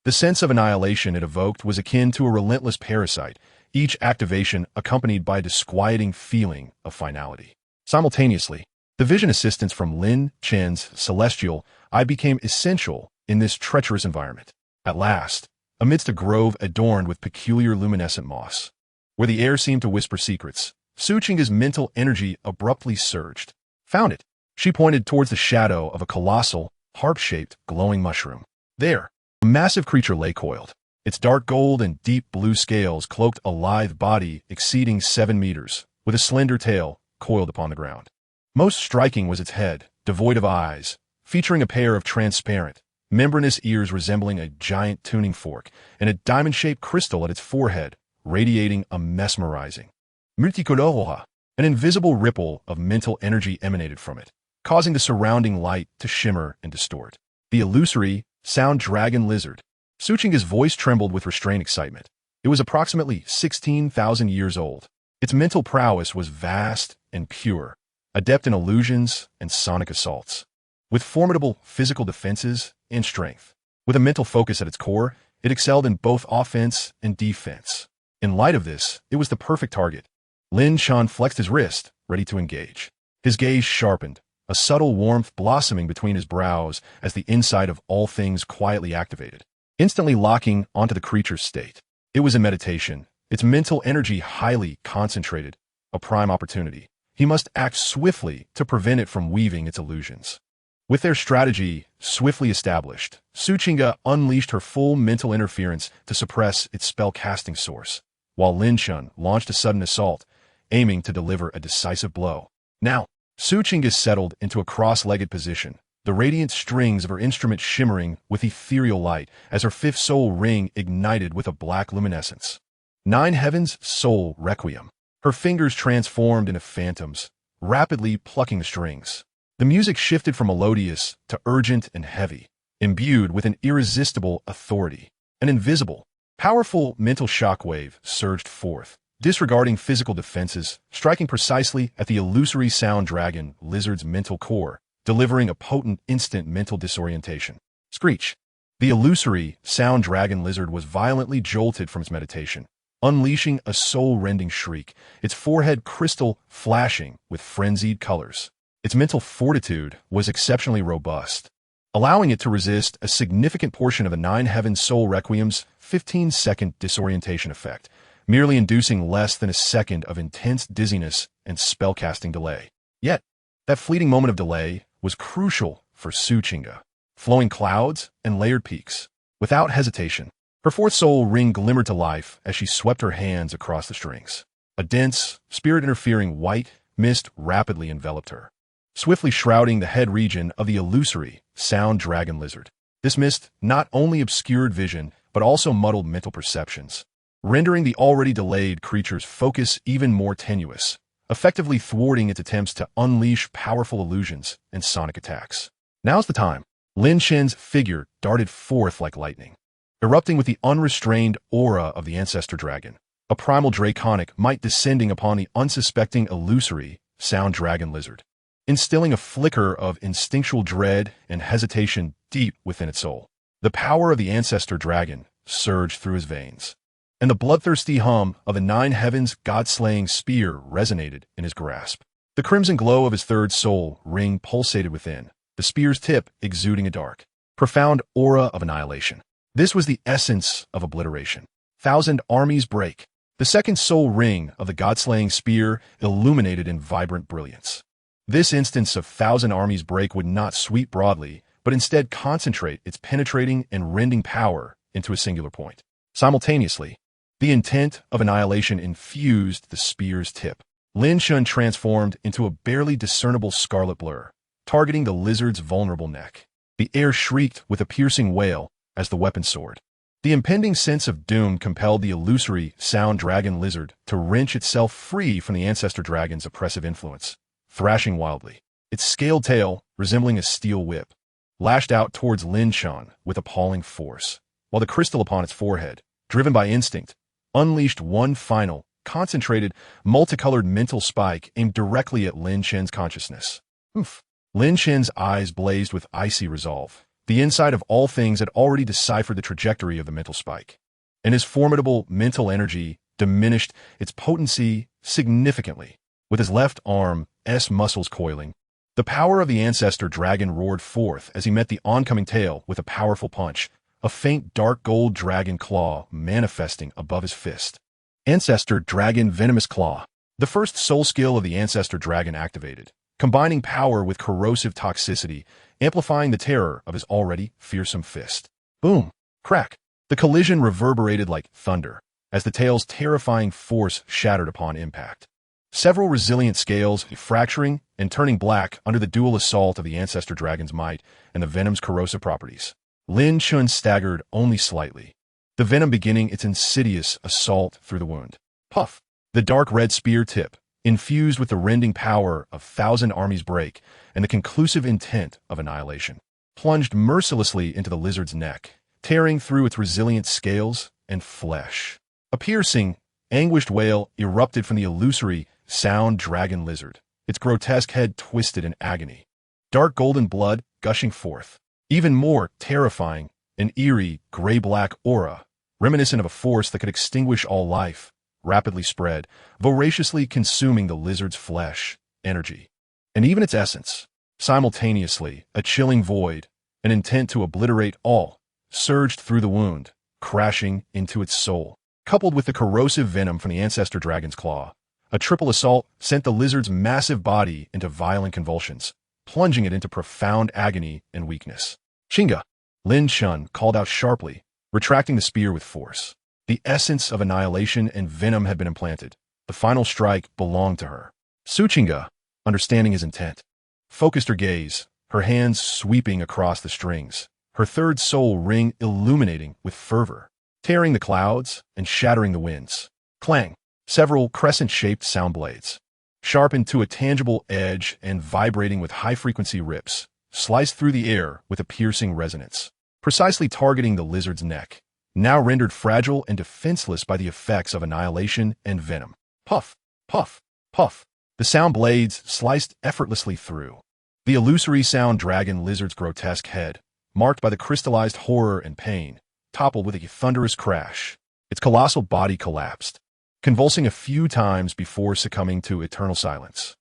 The sense of annihilation it evoked was akin to a relentless parasite, each activation accompanied by a disquieting feeling of finality. Simultaneously, the vision assistance from Lin Chen's celestial eye became essential in this treacherous environment. At last, amidst a grove adorned with peculiar luminescent moss, where the air seemed to whisper secrets, Su Chinga's mental energy abruptly surged. Found it. She pointed towards the shadow of a colossal, harp-shaped, glowing mushroom. There, a massive creature lay coiled. Its dark gold and deep blue scales cloaked a lithe body exceeding 7 meters, with a slender tail coiled upon the ground. Most striking was its head, devoid of eyes, featuring a pair of transparent, membranous ears resembling a giant tuning fork, and a diamond-shaped crystal at its forehead, radiating a mesmerizing multicolor. An invisible ripple of mental energy emanated from it, causing the surrounding light to shimmer and distort. The illusory, sound dragon lizard. Su Chinga's voice trembled with restrained excitement. It was approximately 16,000 years old. Its mental prowess was vast and pure, adept in illusions and sonic assaults, with formidable physical defenses and strength. With a mental focus at its core, it excelled in both offense and defense. In light of this, it was the perfect target. Lin Chen flexed his wrist, ready to engage. His gaze sharpened, a subtle warmth blossoming between his brows as the insight of all things quietly activated, instantly locking onto the creature's state. It was a meditation, its mental energy highly concentrated, a prime opportunity. He must act swiftly to prevent it from weaving its illusions. With their strategy swiftly established, Su Chinga unleashed her full mental interference to suppress its spell-casting source, while Lin Chen launched a sudden assault, aiming to deliver a decisive blow. Now, Su Chinga settled into a cross-legged position, the radiant strings of her instrument shimmering with ethereal light as her fifth soul ring ignited with a black luminescence. 9 heavens soul requiem. Her fingers transformed into phantoms, rapidly plucking the strings. The music shifted from melodious to urgent and heavy, imbued with an irresistible authority. An invisible, Powerful mental shockwave surged forth, disregarding physical defenses, striking precisely at the illusory sound dragon lizard's mental core, delivering a potent instant mental disorientation. Screech. The illusory sound dragon lizard was violently jolted from its meditation, unleashing a soul-rending shriek, its forehead crystal flashing with frenzied colors. Its mental fortitude was exceptionally robust, allowing it to resist a significant portion of the Nine Heavens Soul Requiem's 15-second disorientation effect, merely inducing less than a second of intense dizziness and spellcasting delay. Yet, that fleeting moment of delay was crucial for Suchinga. Flowing clouds and layered peaks. Without hesitation, her fourth soul ring glimmered to life as she swept her hands across the strings. A dense, spirit-interfering white mist rapidly enveloped her, swiftly shrouding the head region of the illusory sound dragon lizard. This mist not only obscured vision, but also muddled mental perceptions, rendering the already delayed creature's focus even more tenuous, effectively thwarting its attempts to unleash powerful illusions and sonic attacks. Now's the time. Lin Chen's figure darted forth like lightning, erupting with the unrestrained aura of the ancestor dragon, a primal draconic might descending upon the unsuspecting illusory sound dragon lizard, instilling a flicker of instinctual dread and hesitation deep within its soul. The power of the ancestor dragon surged through his veins, and the bloodthirsty hum of the Nine Heavens god-slaying spear resonated in his grasp. The crimson glow of his third soul ring pulsated within, the spear's tip exuding a dark, profound aura of annihilation. This was the essence of obliteration. Thousand armies break. The second soul ring of the god-slaying spear illuminated in vibrant brilliance. This instance of thousand armies break would not sweep broadly, but instead concentrate its penetrating and rending power into a singular point. Simultaneously, the intent of annihilation infused the spear's tip. Lin Chen transformed into a barely discernible scarlet blur, targeting the lizard's vulnerable neck. The air shrieked with a piercing wail as the weapon soared. The impending sense of doom compelled the illusory sound dragon lizard to wrench itself free from the ancestor dragon's oppressive influence, thrashing wildly. Its scaled tail, resembling a steel whip, lashed out towards Lin Chen with appalling force, while the crystal upon its forehead, driven by instinct, unleashed one final, concentrated, multicolored mental spike aimed directly at Lin Chen's consciousness. Oof. Lin Chen's eyes blazed with icy resolve. The insight of all things had already deciphered the trajectory of the mental spike, and his formidable mental energy diminished its potency significantly. With his left arm's muscles coiling, the power of the ancestor dragon roared forth as he met the oncoming tail with a powerful punch, a faint dark gold dragon claw manifesting above his fist. Ancestor Dragon Venomous Claw. The first soul skill of the ancestor dragon activated, combining power with corrosive toxicity, amplifying the terror of his already fearsome fist. Boom! Crack! The collision reverberated like thunder, as the tail's terrifying force shattered upon impact. Several resilient scales fracturing and turning black under the dual assault of the ancestor dragon's might and the venom's corrosive properties. Lin Chen staggered only slightly, the venom beginning its insidious assault through the wound. Puff! The dark red spear tip, infused with the rending power of thousand armies break and the conclusive intent of annihilation, plunged mercilessly into the lizard's neck, tearing through its resilient scales and flesh. A piercing, anguished wail erupted from the illusory sound dragon lizard, its grotesque head twisted in agony, dark golden blood gushing forth. Even more terrifying, an eerie, gray-black aura, reminiscent of a force that could extinguish all life, rapidly spread, voraciously consuming the lizard's flesh, energy, and even its essence. Simultaneously, a chilling void, an intent to obliterate all, surged through the wound, crashing into its soul. Coupled with the corrosive venom from the ancestor dragon's claw, a triple assault sent the lizard's massive body into violent convulsions, plunging it into profound agony and weakness. Chinga! Lin Chen called out sharply, retracting the spear with force. The essence of annihilation and venom had been implanted. The final strike belonged to her. Suchinga, understanding his intent, focused her gaze, her hands sweeping across the strings, her third soul ring illuminating with fervor, tearing the clouds and shattering the winds. Clang! Several crescent-shaped sound blades, sharpened to a tangible edge and vibrating with high-frequency rips, sliced through the air with a piercing resonance, precisely targeting the lizard's neck. now rendered fragile and defenseless by the effects of annihilation and venom. Puff, puff, puff. The sound blades sliced effortlessly through. The illusory sound dragon lizard's grotesque head, marked by the crystallized horror and pain, toppled with a thunderous crash. Its colossal body collapsed, convulsing a few times before succumbing to eternal silence.